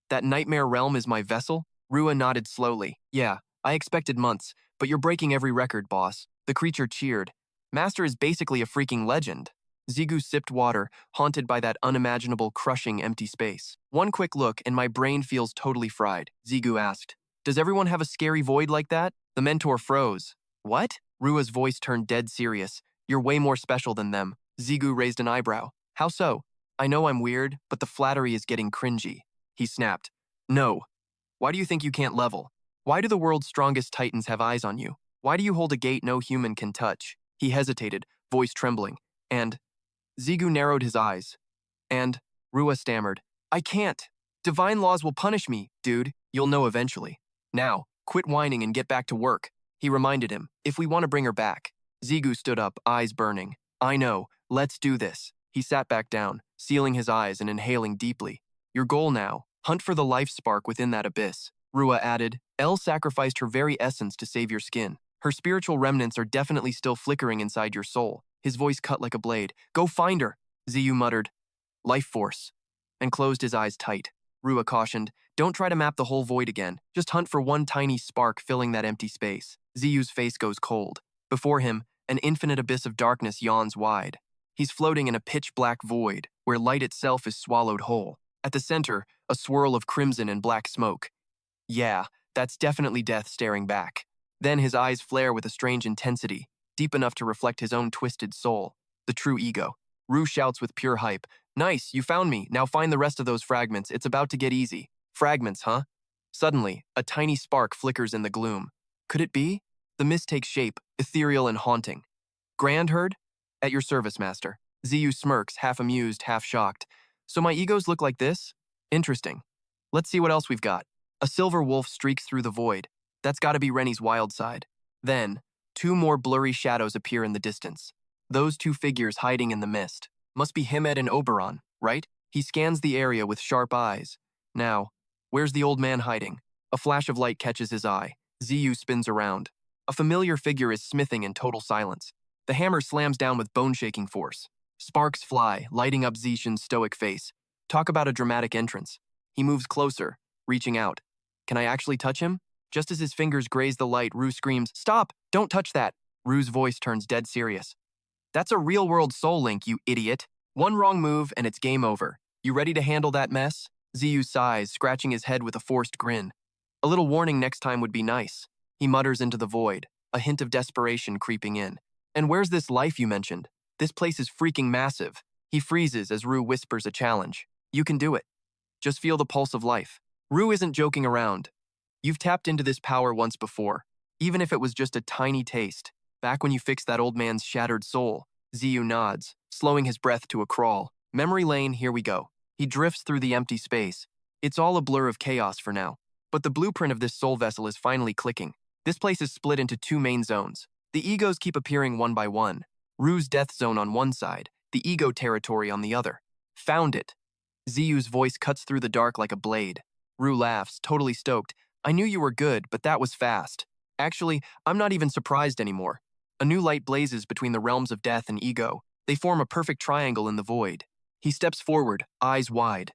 that nightmare realm is my vessel? Rua nodded slowly. Yeah, I expected months, but you're breaking every record, boss. The creature cheered. Master is basically a freaking legend. Zigu sipped water, haunted by that unimaginable, crushing empty space. One quick look and my brain feels totally fried. Zigu asked, does everyone have a scary void like that? The mentor froze. What? Rua's voice turned dead serious. You're way more special than them. Zigu raised an eyebrow. How so? I know I'm weird, but the flattery is getting cringy. He snapped. No. Why do you think you can't level? Why do the world's strongest titans have eyes on you? Why do you hold a gate no human can touch? He hesitated, voice trembling. And Zigu narrowed his eyes. And Rua stammered. I can't. Divine laws will punish me, dude. You'll know eventually. Now, quit whining and get back to work. He reminded him, if we want to bring her back. Zigu stood up, eyes burning. I know. Let's do this. He sat back down, sealing his eyes and inhaling deeply. Your goal now, hunt for the life spark within that abyss. Rua added, El sacrificed her very essence to save your skin. Her spiritual remnants are definitely still flickering inside your soul. His voice cut like a blade. Go find her, Ziyu muttered. Life force. And closed his eyes tight. Rua cautioned, don't try to map the whole void again. Just hunt for one tiny spark filling that empty space. Ziyu's face goes cold. Before him, an infinite abyss of darkness yawns wide. He's floating in a pitch-black void, where light itself is swallowed whole. At the center, a swirl of crimson and black smoke. Yeah, that's definitely death staring back. Then his eyes flare with a strange intensity, deep enough to reflect his own twisted soul, the true ego. Rue shouts with pure hype, nice, you found me, now find the rest of those fragments, it's about to get easy. Fragments, huh? Suddenly, a tiny spark flickers in the gloom. Could it be? The mist takes shape, ethereal and haunting. Grand herd? At your service, master. Ziyu smirks, half amused, half shocked. So my egos look like this? Interesting. Let's see what else we've got. A silver wolf streaks through the void. That's gotta be Rennie's wild side. Then, 2 more blurry shadows appear in the distance. Those 2 figures hiding in the mist. Must be Himed and Oberon, right? He scans the area with sharp eyes. Now, where's the old man hiding? A flash of light catches his eye. Ziyu spins around. A familiar figure is smithing in total silence. The hammer slams down with bone-shaking force. Sparks fly, lighting up Zishan's stoic face. Talk about a dramatic entrance. He moves closer, reaching out. Can I actually touch him? Just as his fingers graze the light, Rue screams, Stop! Don't touch that! Rue's voice turns dead serious. That's a real-world soul link, you idiot. One wrong move and it's game over. You ready to handle that mess? Ziyu sighs, scratching his head with a forced grin. A little warning next time would be nice. He mutters into the void, a hint of desperation creeping in. And where's this life you mentioned? This place is freaking massive. He freezes as Rue whispers a challenge. You can do it. Just feel the pulse of life. Rue isn't joking around. You've tapped into this power once before, even if it was just a tiny taste. Back when you fixed that old man's shattered soul. Ziyu nods. slowing his breath to a crawl. Memory lane, here we go. He drifts through the empty space. It's all a blur of chaos for now. But the blueprint of this soul vessel is finally clicking. This place is split into two main zones. The egos keep appearing one by one. Rue's death zone on one side, the ego territory on the other. Found it. Ziyu's voice cuts through the dark like a blade. Rue laughs, totally stoked. I knew you were good, but that was fast. Actually, I'm not even surprised anymore. A new light blazes between the realms of death and ego. They form a perfect triangle in the void. He steps forward, eyes wide.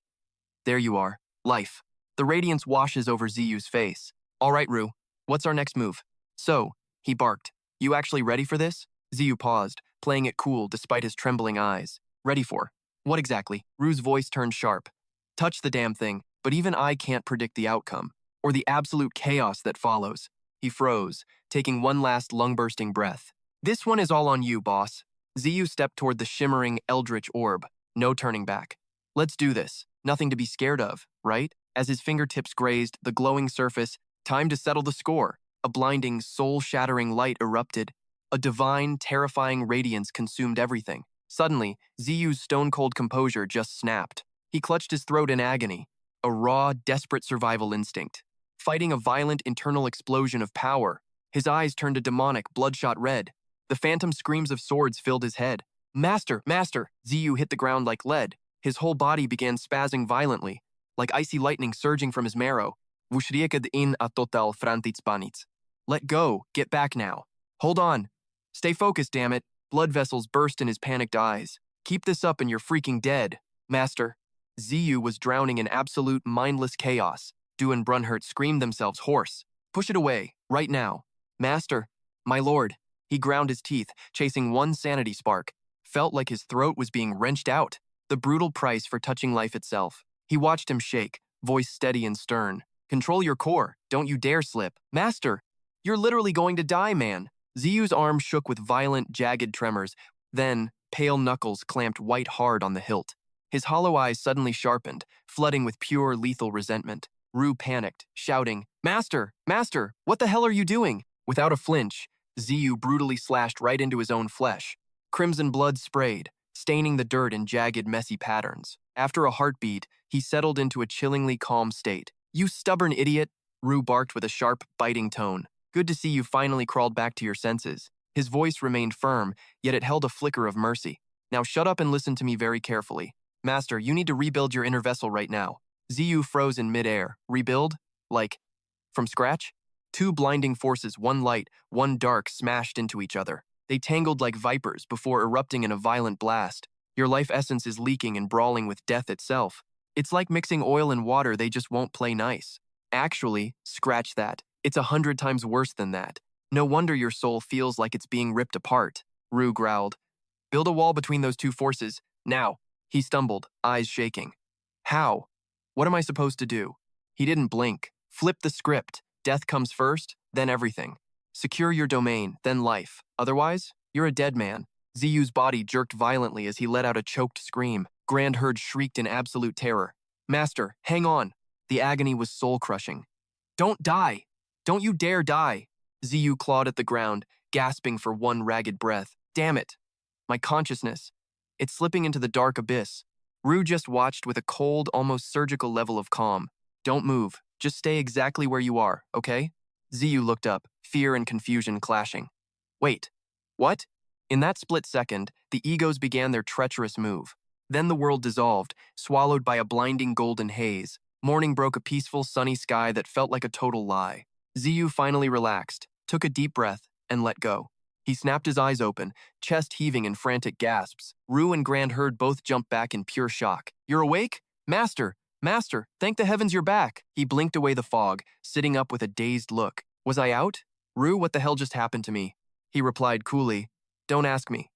There you are. Life. The radiance washes over Ziyu's face. All right, Rue. What's our next move? So, he barked. You actually ready for this? Ziyu paused, playing it cool despite his trembling eyes. Ready for? What exactly? Rue's voice turned sharp. Touch the damn thing, but even I can't predict the outcome, or the absolute chaos that follows. He froze, taking one last lung-bursting breath. This one is all on you, boss. Ziyu stepped toward the shimmering, eldritch orb. No turning back. Let's do this. Nothing to be scared of, right? As his fingertips grazed the glowing surface, time to settle the score. A blinding, soul-shattering light erupted. A divine, terrifying radiance consumed everything. Suddenly, Ziyu's stone-cold composure just snapped. He clutched his throat in agony, a raw, desperate survival instinct. Fighting a violent internal explosion of power, his eyes turned a demonic, bloodshot red. The phantom screams of swords filled his head. Master! Master! Ziyu hit the ground like lead. His whole body began spazzing violently, like icy lightning surging from his marrow. Vushriekad in a total frantic. Let go. Get back now. Hold on. Stay focused, damn it. Blood vessels burst in his panicked eyes. Keep this up and you're freaking dead. Master. Ziyu was drowning in absolute mindless chaos. Du and Brunhert screamed themselves hoarse. Push it away, right now. Master. My lord. He ground his teeth, chasing one sanity spark. Felt like his throat was being wrenched out. The brutal price for touching life itself. He watched him shake, voice steady and stern. Control your core. Don't you dare slip. Master. You're literally going to die, man. Ziyu's arm shook with violent, jagged tremors. Then, pale knuckles clamped white hard on the hilt. His hollow eyes suddenly sharpened, flooding with pure, lethal resentment. Rue panicked, shouting, Master! Master! What the hell are you doing? Without a flinch, Ziyu brutally slashed right into his own flesh. Crimson blood sprayed, staining the dirt in jagged, messy patterns. After a heartbeat, he settled into a chillingly calm state. You stubborn idiot! Rue barked with a sharp, biting tone. Good to see you finally crawled back to your senses. His voice remained firm, yet it held a flicker of mercy. Now shut up and listen to me very carefully. Master, you need to rebuild your inner vessel right now. Ziyu froze in midair. Rebuild? Like, from scratch? Two blinding forces, one light, one dark, smashed into each other. They tangled like vipers before erupting in a violent blast. Your life essence is leaking and brawling with death itself. It's like mixing oil and water, they just won't play nice. Actually, scratch that. It's 100 times worse than that. No wonder your soul feels like it's being ripped apart, Rue growled. Build a wall between those two forces, now. He stumbled, eyes shaking. How? What am I supposed to do? He didn't blink. Flip the script. Death comes first, then everything. Secure your domain, then life. Otherwise, you're a dead man. Ziyu's body jerked violently as he let out a choked scream. Grand Herd shrieked in absolute terror. Master, hang on. The agony was soul-crushing. Don't die! Don't you dare die! Ziyu clawed at the ground, gasping for one ragged breath. Damn it! My consciousness. It's slipping into the dark abyss. Rue just watched with a cold, almost surgical level of calm. Don't move. Just stay exactly where you are, okay? Ziyu looked up, fear and confusion clashing. Wait. What? In that split second, the egos began their treacherous move. Then the world dissolved, swallowed by a blinding golden haze. Morning broke a peaceful, sunny sky that felt like a total lie. Ziyu finally relaxed, took a deep breath, and let go. He snapped his eyes open, chest heaving in frantic gasps. Rue and Grand Herd both jumped back in pure shock. You're awake? Master! Master! Thank the heavens you're back! He blinked away the fog, sitting up with a dazed look. Was I out? Rue, what the hell just happened to me? He replied coolly. Don't ask me.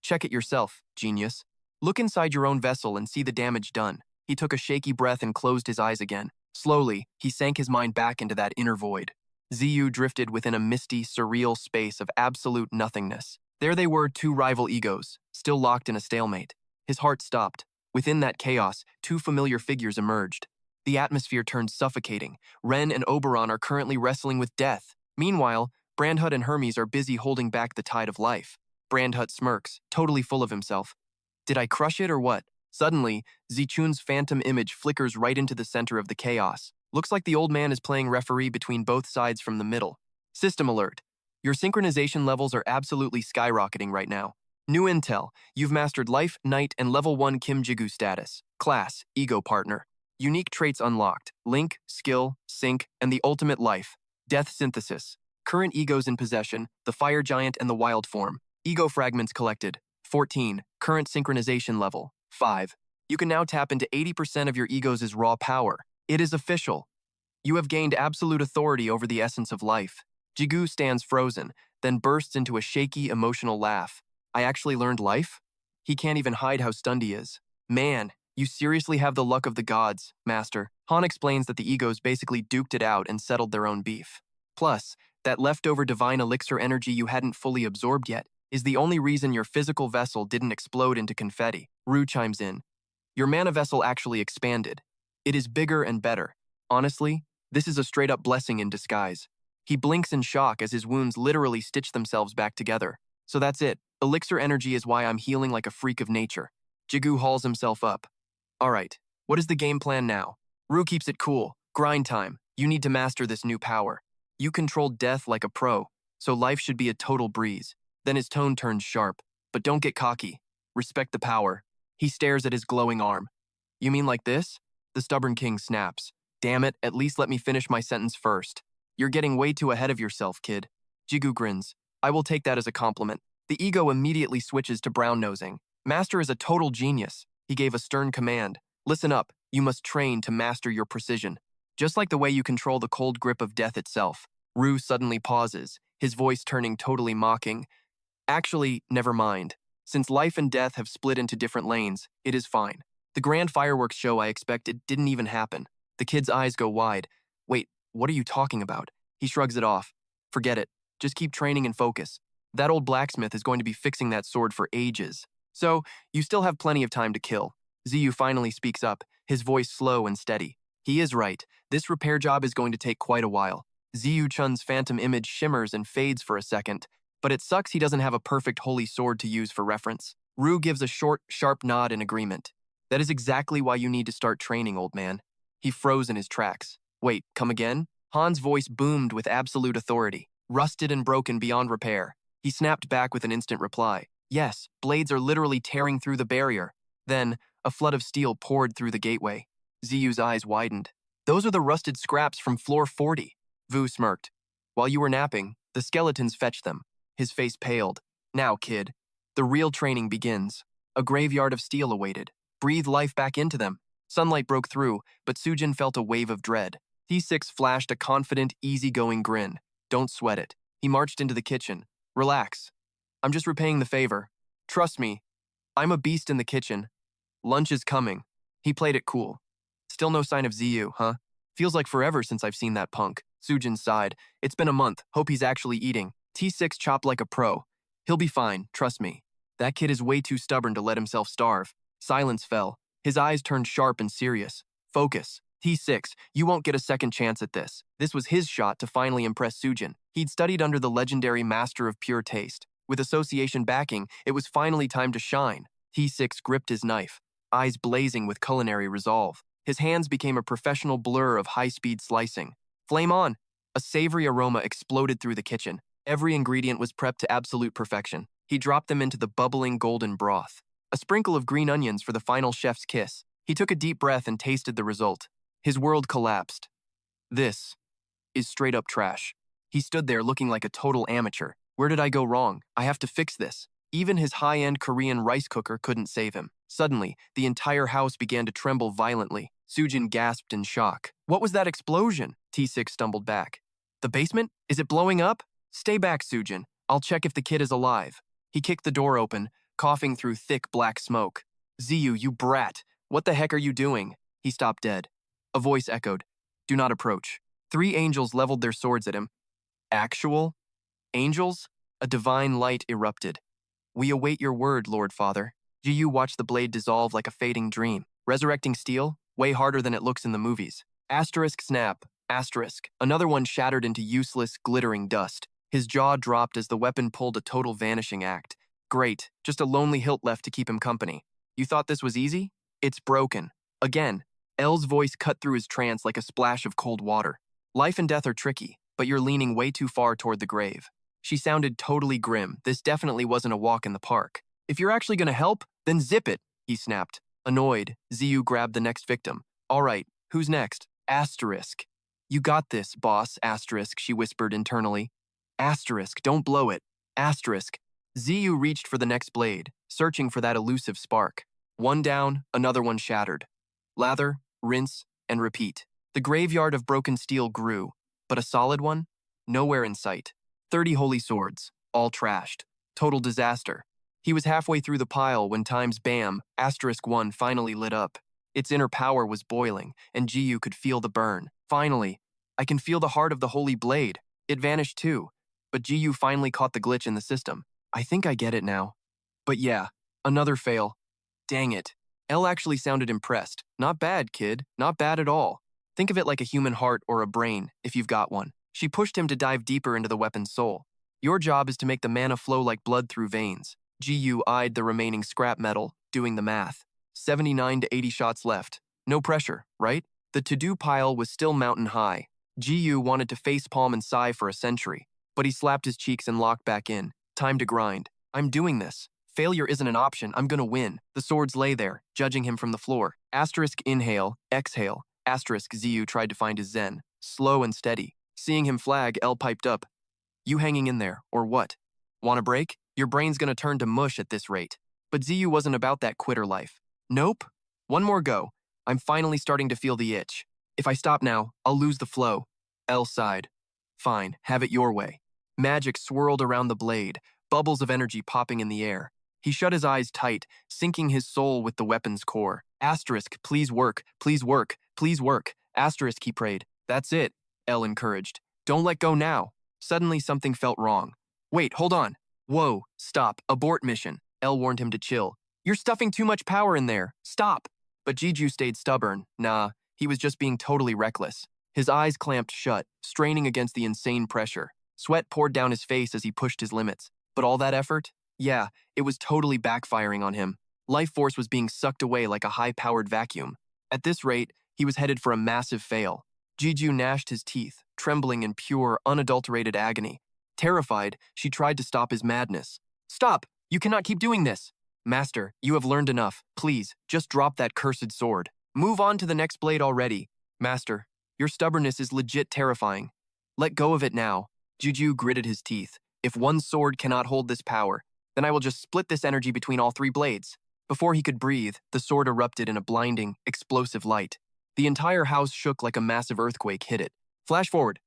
Check it yourself, genius. Look inside your own vessel and see the damage done. He took a shaky breath and closed his eyes again. Slowly, he sank his mind back into that inner void. Ziyu drifted within a misty, surreal space of absolute nothingness. There they were, two rival egos, still locked in a stalemate. His heart stopped. Within that chaos, two familiar figures emerged. The atmosphere turned suffocating. Ren and Oberon are currently wrestling with death. Meanwhile, Brandhut and Hermes are busy holding back the tide of life. Brandhut smirks, totally full of himself. Did I crush it or what? Suddenly, Zichun's phantom image flickers right into the center of the chaos. Looks like the old man is playing referee between both sides from the middle. System alert. Your synchronization levels are absolutely skyrocketing right now. New intel. You've mastered Life, Night, and Level 1 Kim Jigu status. Class, Ego Partner. Unique traits unlocked. Link, Skill, Sync, and the Ultimate Life. Death Synthesis. Current egos in possession, the Fire Giant and the Wild Form. Ego fragments collected. 14. Current synchronization level. 5. You can now tap into 80% of your ego's raw power. It is official. You have gained absolute authority over the essence of life. Jigu stands frozen, then bursts into a shaky, emotional laugh. I actually learned life? He can't even hide how stunned he is. Man, you seriously have the luck of the gods, Master. Han explains that the egos basically duked it out and settled their own beef. Plus, that leftover divine elixir energy you hadn't fully absorbed yet is the only reason your physical vessel didn't explode into confetti. Ru chimes in. Your mana vessel actually expanded. It is bigger and better. Honestly, this is a straight-up blessing in disguise. He blinks in shock as his wounds literally stitch themselves back together. So that's it. Elixir energy is why I'm healing like a freak of nature. Jigu hauls himself up. Alright, what is the game plan now? Ru keeps it cool. Grind time. You need to master this new power. You controlled death like a pro, so life should be a total breeze. Then his tone turns sharp. But don't get cocky. Respect the power. He stares at his glowing arm. You mean like this? The stubborn king snaps. Damn it, at least let me finish my sentence first. You're getting way too ahead of yourself, kid. Jigu grins. I will take that as a compliment. The ego immediately switches to brown-nosing. Master is a total genius. He gave a stern command. Listen up, you must train to master your precision. Just like the way you control the cold grip of death itself. Ru suddenly pauses, his voice turning totally mocking. Actually, never mind. Since life and death have split into different lanes, it is fine. The grand fireworks show I expected didn't even happen. The kid's eyes go wide. Wait, what are you talking about? He shrugs it off. Forget it. Just keep training and focus. That old blacksmith is going to be fixing that sword for ages. So, you still have plenty of time to kill. Ziyu finally speaks up, his voice slow and steady. He is right. This repair job is going to take quite a while. Ziyu Chun's phantom image shimmers and fades for a second, but it sucks he doesn't have a perfect holy sword to use for reference. Ru gives a short, sharp nod in agreement. That is exactly why you need to start training, old man. He froze in his tracks. Wait, come again? Han's voice boomed with absolute authority, rusted and broken beyond repair. He snapped back with an instant reply. Yes, blades are literally tearing through the barrier. Then, a flood of steel poured through the gateway. Ziyu's eyes widened. Those are the rusted scraps from floor 40. Vu smirked. While you were napping, the skeletons fetched them. His face paled. Now, kid. The real training begins. A graveyard of steel awaited. Breathe life back into them. Sunlight broke through, but Sujin felt a wave of dread. T6 flashed a confident, easygoing grin. Don't sweat it. He marched into the kitchen. Relax. I'm just repaying the favor. Trust me. I'm a beast in the kitchen. Lunch is coming. He played it cool. Still no sign of Ziyu, huh? Feels like forever since I've seen that punk. Sujin sighed. It's been a month. Hope he's actually eating. T6 chopped like a pro. He'll be fine, trust me. That kid is way too stubborn to let himself starve. Silence fell. His eyes turned sharp and serious. Focus. T6, you won't get a second chance at this. This was his shot to finally impress Sujin. He'd studied under the legendary master of pure taste. With association backing, it was finally time to shine. T6 gripped his knife, eyes blazing with culinary resolve. His hands became a professional blur of high-speed slicing. Flame on! A savory aroma exploded through the kitchen. Every ingredient was prepped to absolute perfection. He dropped them into the bubbling golden broth. A sprinkle of green onions for the final chef's kiss. He took a deep breath and tasted the result. His world collapsed. This is straight-up trash. He stood there looking like a total amateur. Where did I go wrong? I have to fix this. Even his high-end Korean rice cooker couldn't save him. Suddenly, the entire house began to tremble violently. Sujin gasped in shock. What was that explosion? T6 stumbled back. The basement? Is it blowing up? Stay back, Sujin. I'll check if the kid is alive. He kicked the door open, coughing through thick black smoke. Ziyu, you brat. What the heck are you doing? He stopped dead. A voice echoed. Do not approach. 3 angels leveled their swords at him. Actual? Angels? A divine light erupted. We await your word, Lord Father. Jiyu watched the blade dissolve like a fading dream. Resurrecting steel? Way harder than it looks in the movies. Asterisk snap. Asterisk. Another one shattered into useless, glittering dust. His jaw dropped as the weapon pulled a total vanishing act. Great. Just a lonely hilt left to keep him company. You thought this was easy? It's broken. Again, L's voice cut through his trance like a splash of cold water. Life and death are tricky, but you're leaning way too far toward the grave. She sounded totally grim. This definitely wasn't a walk in the park. If you're actually gonna help, then zip it, he snapped. Annoyed, Ziyu grabbed the next victim. All right, who's next? Asterisk. You got this, boss, asterisk, she whispered internally. Asterisk, don't blow it. Asterisk. Ziyu reached for the next blade, searching for that elusive spark. One down, another one shattered. Lather, rinse, and repeat. The graveyard of broken steel grew, but a solid one? Nowhere in sight. 30 holy swords, all trashed. Total disaster. He was halfway through the pile when time's bam, asterisk 1 finally lit up. Its inner power was boiling, and Jiyu could feel the burn. Finally, I can feel the heart of the holy blade. It vanished too, but Jiyu finally caught the glitch in the system. I think I get it now. But yeah, another fail. Dang it. Elle actually sounded impressed. Not bad, kid. Not bad at all. Think of it like a human heart or a brain, if you've got one. She pushed him to dive deeper into the weapon's soul. Your job is to make the mana flow like blood through veins. Jiyu eyed the remaining scrap metal, doing the math. 79 to 80 shots left. No pressure, right? The to-do pile was still mountain high. Jiyu wanted to facepalm and sigh for a century, but he slapped his cheeks and locked back in. Time to grind. I'm doing this. Failure isn't an option. I'm gonna win. The swords lay there, judging him from the floor. Asterisk inhale, exhale. Asterisk Ziyu tried to find his zen. Slow and steady. Seeing him flag, L piped up. You hanging in there, or what? Want a break? Your brain's gonna turn to mush at this rate. But Ziyu wasn't about that quitter life. Nope. One more go. I'm finally starting to feel the itch. If I stop now, I'll lose the flow. L sighed. Fine, have it your way. Magic swirled around the blade, bubbles of energy popping in the air. He shut his eyes tight, sinking his soul with the weapon's core. Asterisk, please work, please work, please work. Asterisk, he prayed. That's it, L encouraged. Don't let go now. Suddenly something felt wrong. Wait, hold on. Whoa, stop, abort mission. L warned him to chill. You're stuffing too much power in there. Stop. But Jiju stayed stubborn. Nah, he was just being totally reckless. His eyes clamped shut, straining against the insane pressure. Sweat poured down his face as he pushed his limits. But all that effort? Yeah, it was totally backfiring on him. Life force was being sucked away like a high-powered vacuum. At this rate, he was headed for a massive fail. Jiju gnashed his teeth, trembling in pure, unadulterated agony. Terrified, she tried to stop his madness. Stop! You cannot keep doing this! Master, you have learned enough. Please, just drop that cursed sword. Move on to the next blade already. Master, your stubbornness is legit terrifying. Let go of it now. Juju gritted his teeth. If one sword cannot hold this power, then I will just split this energy between all three blades. Before he could breathe, the sword erupted in a blinding, explosive light. The entire house shook like a massive earthquake hit it. Flash forward.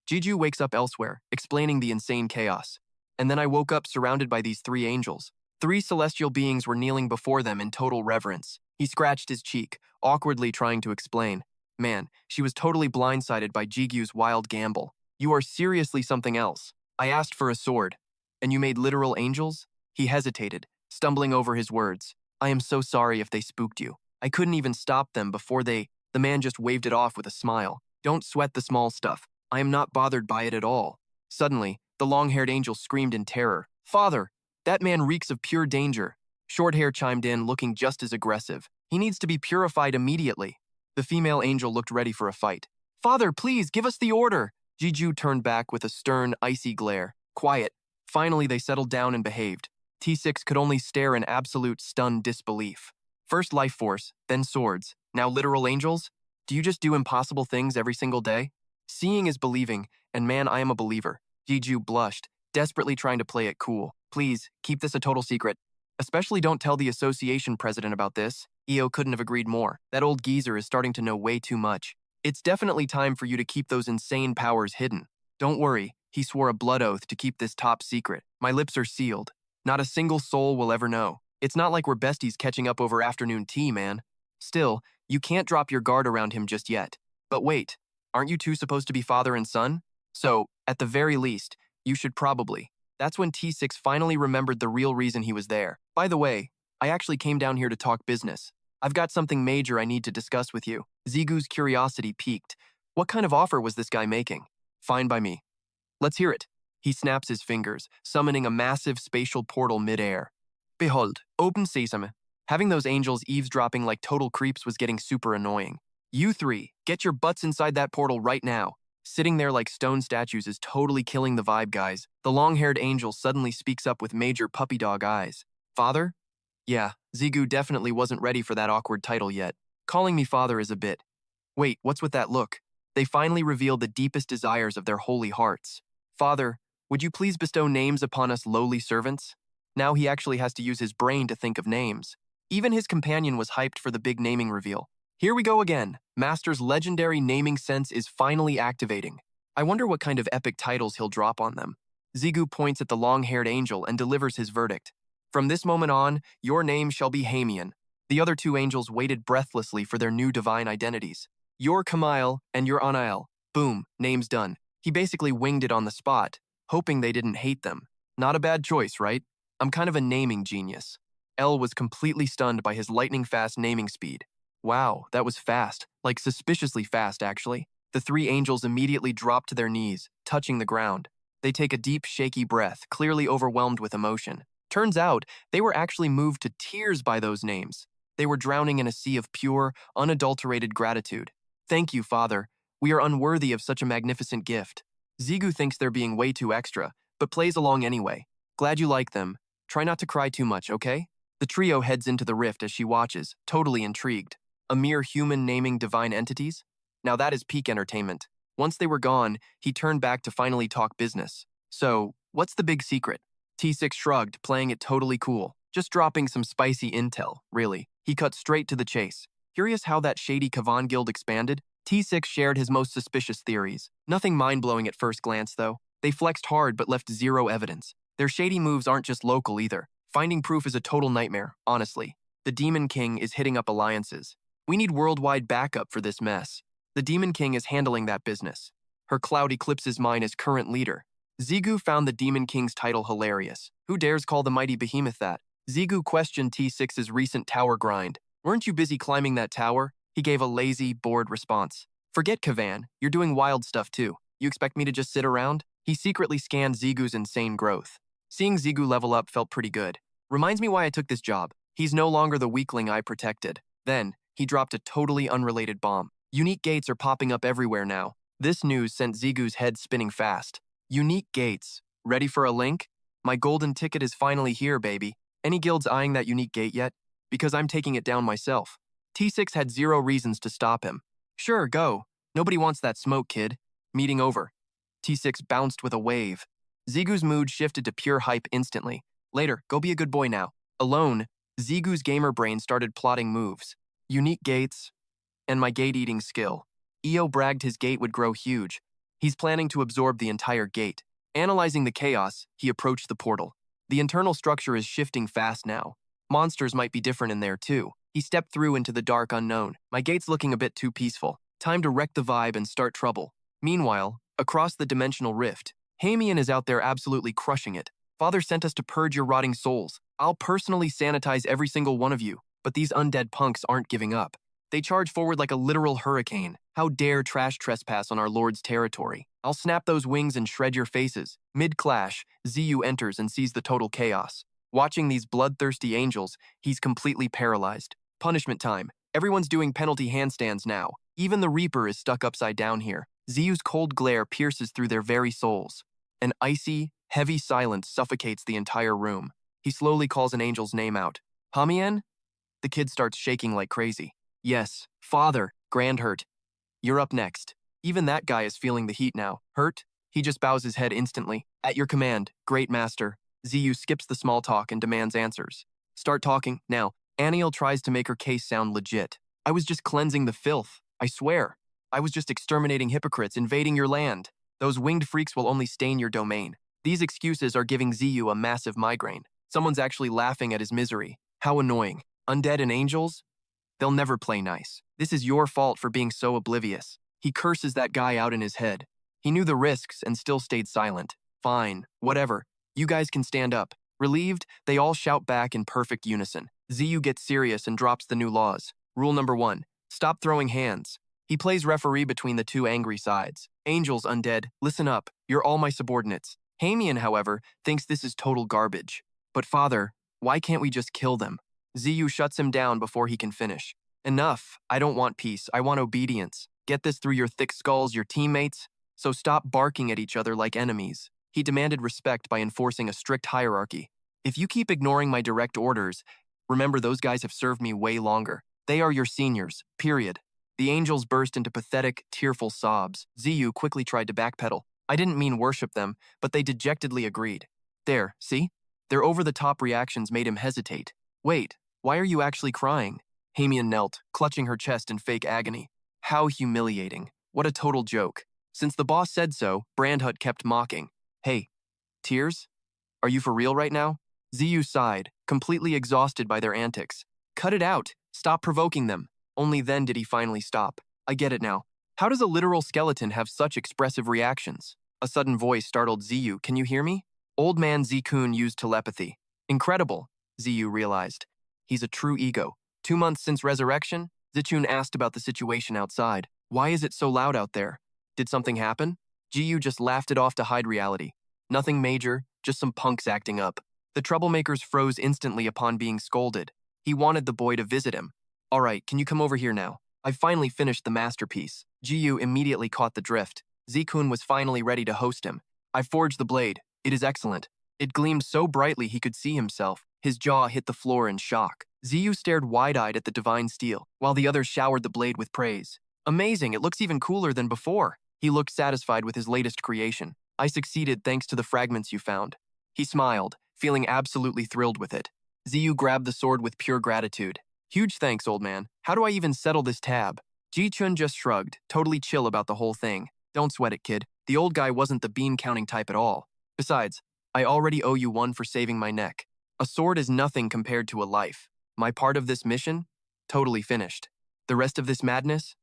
Juju wakes up elsewhere, explaining the insane chaos. And then I woke up surrounded by these three angels. Three celestial beings were kneeling before them in total reverence. He scratched his cheek, awkwardly trying to explain. Man, she was totally blindsided by Jigu's wild gamble. You are seriously something else. I asked for a sword. And you made literal angels? He hesitated, stumbling over his words. I am so sorry if they spooked you. I couldn't even stop them before they... The man just waved it off with a smile. Don't sweat the small stuff. I am not bothered by it at all. Suddenly, the long-haired angel screamed in terror. Father! That man reeks of pure danger. Shorthair chimed in, looking just as aggressive. He needs to be purified immediately. The female angel looked ready for a fight. Father, please, give us the order! Jiju turned back with a stern, icy glare. Quiet. Finally, they settled down and behaved. T6 could only stare in absolute stunned disbelief. First life force, then swords, now literal angels? Do you just do impossible things every single day? Seeing is believing, and man, I am a believer. Jiju blushed, desperately trying to play it cool. Please, keep this a total secret. Especially don't tell the association president about this. Io couldn't have agreed more. That old geezer is starting to know way too much. It's definitely time for you to keep those insane powers hidden. Don't worry, he swore a blood oath to keep this top secret. My lips are sealed. Not a single soul will ever know. It's not like we're besties catching up over afternoon tea, man. Still, you can't drop your guard around him just yet. But wait, aren't you two supposed to be father and son? So, at the very least, you should probably. That's when T6 finally remembered the real reason he was there. By the way, I actually came down here to talk business. I've got something major I need to discuss with you. Zigu's curiosity piqued. What kind of offer was this guy making? Fine by me. Let's hear it. He snaps his fingers, summoning a massive spatial portal mid-air. Behold, open sesame. Having those angels eavesdropping like total creeps was getting super annoying. You three, get your butts inside that portal right now. Sitting there like stone statues is totally killing the vibe, guys. The long-haired angel suddenly speaks up with major puppy dog eyes. Father? Yeah, Zigu definitely wasn't ready for that awkward title yet. Calling me father is a bit. Wait, what's with that look? They finally reveal the deepest desires of their holy hearts. Father, would you please bestow names upon us lowly servants? Now he actually has to use his brain to think of names. Even his companion was hyped for the big naming reveal. Here we go again. Master's legendary naming sense is finally activating. I wonder what kind of epic titles he'll drop on them. Zigu points at the long-haired angel and delivers his verdict. From this moment on, your name shall be Hamian. The other two angels waited breathlessly for their new divine identities. You're Kamail and you're Anael. Boom, name's done. He basically winged it on the spot, hoping they didn't hate them. Not a bad choice, right? I'm kind of a naming genius. El was completely stunned by his lightning-fast naming speed. Wow, that was fast, like suspiciously fast, actually. The three angels immediately drop to their knees, touching the ground. They take a deep, shaky breath, clearly overwhelmed with emotion. Turns out, they were actually moved to tears by those names. They were drowning in a sea of pure, unadulterated gratitude. Thank you, Father. We are unworthy of such a magnificent gift. Zigu thinks they're being way too extra, but plays along anyway. Glad you like them. Try not to cry too much, okay? The trio heads into the rift as she watches, totally intrigued. A mere human naming divine entities? Now that is peak entertainment. Once they were gone, he turned back to finally talk business. So, what's the big secret? T6 shrugged, playing it totally cool. Just dropping some spicy intel, really. He cut straight to the chase. Curious how that shady Kavan guild expanded? T6 shared his most suspicious theories. Nothing mind-blowing at first glance, though. They flexed hard but left zero evidence. Their shady moves aren't just local either. Finding proof is a total nightmare, honestly. The Demon King is hitting up alliances. We need worldwide backup for this mess. The Demon King is handling that business. Her cloud eclipses mine as current leader. Zigu found the Demon King's title hilarious. Who dares call the mighty behemoth that? Zigu questioned T6's recent tower grind. Weren't you busy climbing that tower? He gave a lazy, bored response. Forget Kavan, you're doing wild stuff too. You expect me to just sit around? He secretly scanned Zigu's insane growth. Seeing Zigu level up felt pretty good. Reminds me why I took this job. He's no longer the weakling I protected. Then, he dropped a totally unrelated bomb. Unique gates are popping up everywhere now. This news sent Zigu's head spinning fast. Unique gates. Ready for a link? My golden ticket is finally here, baby. Any guilds eyeing that unique gate yet? Because I'm taking it down myself. T6 had zero reasons to stop him. Sure, go. Nobody wants that smoke, kid. Meeting over. T6 bounced with a wave. Zigu's mood shifted to pure hype instantly. Later, go be a good boy now. Alone, Zigu's gamer brain started plotting moves. Unique gates, and my gate-eating skill. Io bragged his gate would grow huge. He's planning to absorb the entire gate. Analyzing the chaos, he approached the portal. The internal structure is shifting fast now. Monsters might be different in there too. He stepped through into the dark unknown. My gate's looking a bit too peaceful. Time to wreck the vibe and start trouble. Meanwhile, across the dimensional rift, Hamian is out there absolutely crushing it. Father sent us to purge your rotting souls. I'll personally sanitize every single one of you. But these undead punks aren't giving up. They charge forward like a literal hurricane. How dare trash trespass on our Lord's territory? I'll snap those wings and shred your faces. Mid-clash, Ziyu enters and sees the total chaos. Watching these bloodthirsty angels, he's completely paralyzed. Punishment time. Everyone's doing penalty handstands now. Even the Reaper is stuck upside down here. Ziyu's cold glare pierces through their very souls. An icy, heavy silence suffocates the entire room. He slowly calls an angel's name out. Hamian? The kid starts shaking like crazy. Yes, Father, grand hurt. You're up next. Even that guy is feeling the heat now. Hurt? He just bows his head instantly. At your command, great master. Ziyu skips the small talk and demands answers. Start talking, now. Aniel tries to make her case sound legit. I was just cleansing the filth. I swear. I was just exterminating hypocrites, invading your land. Those winged freaks will only stain your domain. These excuses are giving Ziyu a massive migraine. Someone's actually laughing at his misery. How annoying. Undead and angels? They'll never play nice. This is your fault for being so oblivious. He curses that guy out in his head. He knew the risks and still stayed silent. Fine, whatever. You guys can stand up. Relieved, they all shout back in perfect unison. Ziyu gets serious and drops the new laws. Rule number 1, stop throwing hands. He plays referee between the two angry sides. Angels, undead, listen up. You're all my subordinates. Hamian, however, thinks this is total garbage. But Father, why can't we just kill them? Ziyu shuts him down before he can finish. Enough. I don't want peace. I want obedience. Get this through your thick skulls, your teammates. So stop barking at each other like enemies. He demanded respect by enforcing a strict hierarchy. If you keep ignoring my direct orders, remember those guys have served me way longer. They are your seniors, period. The angels burst into pathetic, tearful sobs. Ziyu quickly tried to backpedal. I didn't mean worship them, but they dejectedly agreed. There, see? Their over-the-top reactions made him hesitate. Wait, why are you actually crying? Hamian knelt, clutching her chest in fake agony. How humiliating. What a total joke. Since the boss said so, Brandhut kept mocking. Hey, tears? Are you for real right now? Ziyu sighed, completely exhausted by their antics. Cut it out. Stop provoking them. Only then did he finally stop. I get it now. How does a literal skeleton have such expressive reactions? A sudden voice startled Ziyu. Can you hear me? Old man Zikun used telepathy. Incredible, Ziyu realized. He's a true ego. 2 months since resurrection, Zichun asked about the situation outside. Why is it so loud out there? Did something happen? Jiyu just laughed it off to hide reality. Nothing major, just some punks acting up. The troublemakers froze instantly upon being scolded. He wanted the boy to visit him. All right, can you come over here now? I've finally finished the masterpiece. Jiyu immediately caught the drift. Zikun was finally ready to host him. I forged the blade. It is excellent. It gleamed so brightly he could see himself. His jaw hit the floor in shock. Ziyu stared wide-eyed at the divine steel, while the others showered the blade with praise. Amazing, it looks even cooler than before. He looked satisfied with his latest creation. I succeeded thanks to the fragments you found. He smiled, feeling absolutely thrilled with it. Ziyu grabbed the sword with pure gratitude. Huge thanks, old man. How do I even settle this tab? Ji-chun just shrugged, totally chill about the whole thing. Don't sweat it, kid. The old guy wasn't the bean-counting type at all. Besides, I already owe you one for saving my neck. A sword is nothing compared to a life. My part of this mission? Totally finished. The rest of this madness?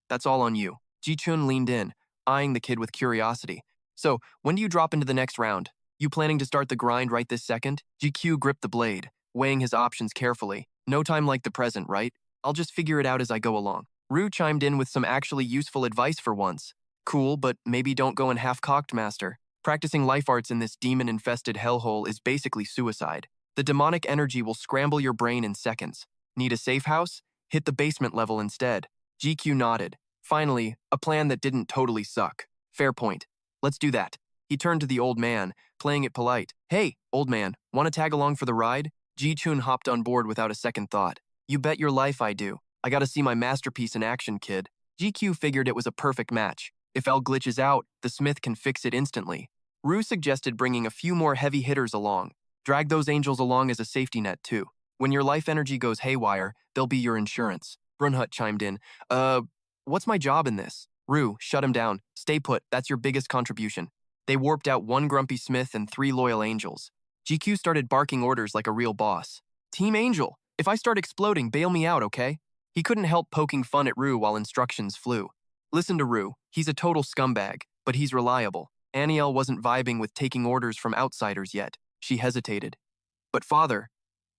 That's all on you. Ji-chun leaned in, eyeing the kid with curiosity. So, when do you drop into the next round? You planning to start the grind right this second? GQ gripped the blade, weighing his options carefully. No time like the present, right? I'll just figure it out as I go along. Rue chimed in with some actually useful advice for once. Cool, but maybe don't go in half-cocked, master. Practicing life arts in this demon-infested hellhole is basically suicide. The demonic energy will scramble your brain in seconds. Need a safe house? Hit the basement level instead. GQ nodded. Finally, a plan that didn't totally suck. Fair point. Let's do that. He turned to the old man, playing it polite. Hey, old man, want to tag along for the ride? Ji-chun hopped on board without a second thought. You bet your life I do. I gotta see my masterpiece in action, kid. GQ figured it was a perfect match. If L glitches out, the smith can fix it instantly. Rue suggested bringing a few more heavy hitters along. Drag those angels along as a safety net, too. When your life energy goes haywire, they'll be your insurance. Brunhut chimed in. What's my job in this? Rue, shut him down. Stay put, that's your biggest contribution. They warped out 1 grumpy smith and 3 loyal angels. GQ started barking orders like a real boss. Team Angel, if I start exploding, bail me out, okay? He couldn't help poking fun at Rue while instructions flew. Listen to Rue, he's a total scumbag, but he's reliable. Aniel wasn't vibing with taking orders from outsiders yet. She hesitated. But father,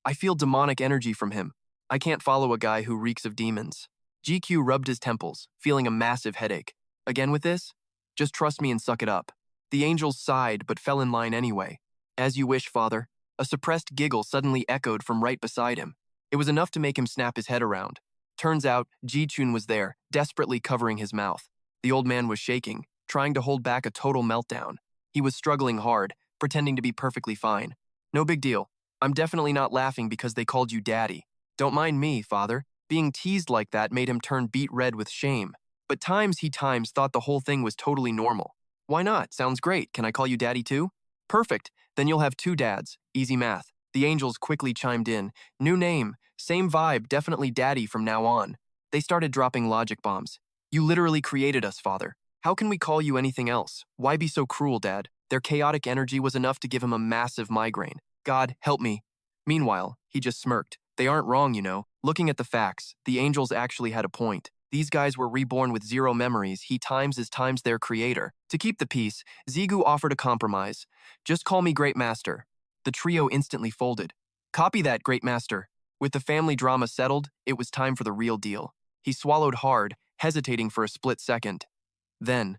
I feel demonic energy from him. I can't follow a guy who reeks of demons. GQ rubbed his temples, feeling a massive headache. Again with this? Just trust me and suck it up. The angels sighed but fell in line anyway. As you wish, father. A suppressed giggle suddenly echoed from right beside him. It was enough to make him snap his head around. Turns out, Ji-chun was there, desperately covering his mouth. The old man was shaking, trying to hold back a total meltdown. He was struggling hard, pretending to be perfectly fine. No big deal. I'm definitely not laughing because they called you daddy. Don't mind me, father. Being teased like that made him turn beet red with shame. But he thought the whole thing was totally normal. Why not? Sounds great. Can I call you daddy too? Perfect. Then you'll have 2 dads. Easy math. The angels quickly chimed in. New name. Same vibe. Definitely daddy from now on. They started dropping logic bombs. You literally created us, father. How can we call you anything else? Why be so cruel, dad? Their chaotic energy was enough to give him a massive migraine. God, help me. Meanwhile, he just smirked. They aren't wrong, you know. Looking at the facts, the angels actually had a point. These guys were reborn with 0 memories. He times their creator. To keep the peace, Zigu offered a compromise. Just call me Great Master. The trio instantly folded. Copy that, Great Master. With the family drama settled, it was time for the real deal. He swallowed hard, hesitating for a split second. Then,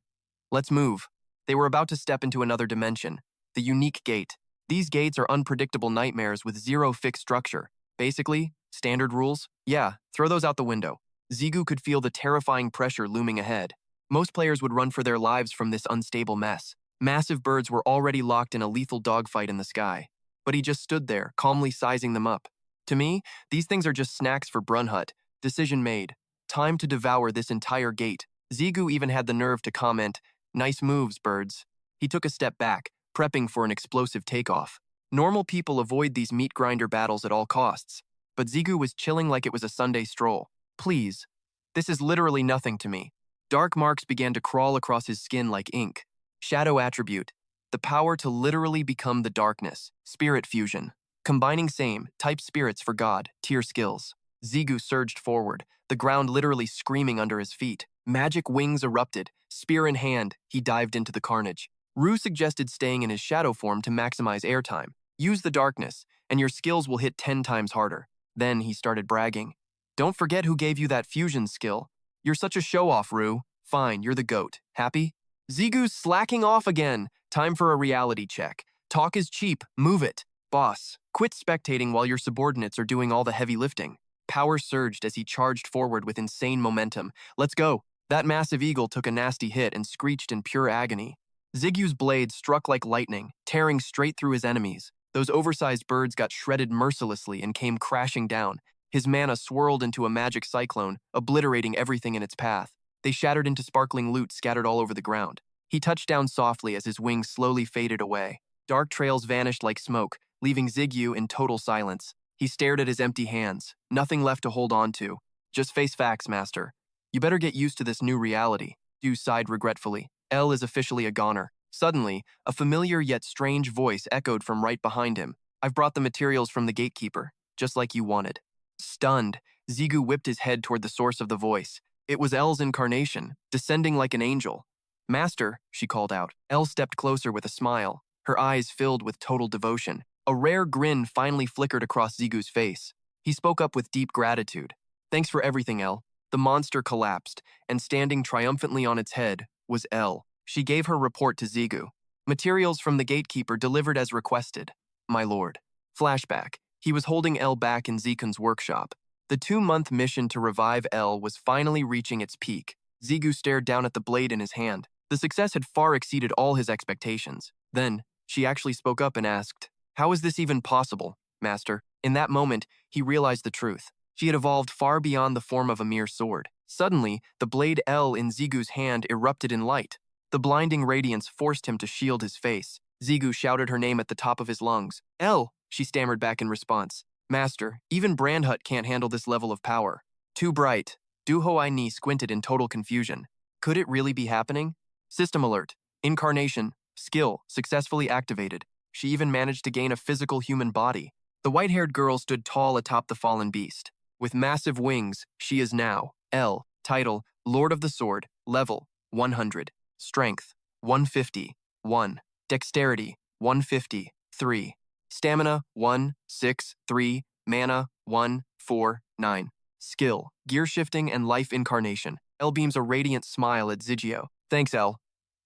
let's move. They were about to step into another dimension. The unique gate. These gates are unpredictable nightmares with 0 fixed structure. Basically, Standard rules? Yeah, throw those out the window. Zigu could feel the terrifying pressure looming ahead. Most players would run for their lives from this unstable mess. Massive birds were already locked in a lethal dogfight in the sky. But he just stood there, calmly sizing them up. To me, these things are just snacks for Brunhut. Decision made. Time to devour this entire gate. Zigu even had the nerve to comment, "Nice moves, birds." He took a step back, prepping for an explosive takeoff. Normal people avoid these meat grinder battles at all costs. But Zigu was chilling like it was a Sunday stroll. Please. This is literally nothing to me. Dark marks began to crawl across his skin like ink. Shadow attribute. The power to literally become the darkness. Spirit fusion. Combining same, type spirits for God, tier skills. Zigu surged forward, the ground literally screaming under his feet. Magic wings erupted. Spear in hand, he dived into the carnage. Rue suggested staying in his shadow form to maximize airtime. Use the darkness, and your skills will hit 10 times harder. Then he started bragging. Don't forget who gave you that fusion skill. You're such a show-off, Rue. Fine, you're the goat. Happy? Zigu's slacking off again. Time for a reality check. Talk is cheap. Move it. Boss, quit spectating while your subordinates are doing all the heavy lifting. Power surged as he charged forward with insane momentum. Let's go. That massive eagle took a nasty hit and screeched in pure agony. Zigu's blade struck like lightning, tearing straight through his enemies. Those oversized birds got shredded mercilessly and came crashing down. His mana swirled into a magic cyclone, obliterating everything in its path. They shattered into sparkling loot scattered all over the ground. He touched down softly as his wings slowly faded away. Dark trails vanished like smoke, leaving Zigu in total silence. He stared at his empty hands, nothing left to hold on to. Just face facts, master. You better get used to this new reality. Du sighed regretfully. L is officially a goner. Suddenly, a familiar yet strange voice echoed from right behind him. I've brought the materials from the gatekeeper, just like you wanted. Stunned, Zigu whipped his head toward the source of the voice. It was L's incarnation, descending like an angel. Master, she called out. L stepped closer with a smile, her eyes filled with total devotion. A rare grin finally flickered across Zigu's face. He spoke up with deep gratitude. Thanks for everything, L. The monster collapsed, and standing triumphantly on its head was L. She gave her report to Zigu. Materials from the gatekeeper delivered as requested, my lord. Flashback. He was holding L back in Zikun's workshop. The 2-month mission to revive L was finally reaching its peak. Zigu stared down at the blade in his hand. The success had far exceeded all his expectations. Then, she actually spoke up and asked, how is this even possible, master? In that moment, he realized the truth. She had evolved far beyond the form of a mere sword. Suddenly, the blade L in Zigu's hand erupted in light. The blinding radiance forced him to shield his face. Zigu shouted her name at the top of his lungs. L, she stammered back in response. Master, even Brandhut can't handle this level of power. Too bright. Duhoai Ni squinted in total confusion. Could it really be happening? System alert. Incarnation. Skill successfully activated. She even managed to gain a physical human body. The white-haired girl stood tall atop the fallen beast. With massive wings, she is now L. Title, Lord of the Sword. Level, 100. Strength, 150. 1. Dexterity, 150. 3. Stamina, 1, 6, 3. Mana, 1, 4, 9. Skill, gear shifting and life incarnation. L beams a radiant smile at Zigio. Thanks, L.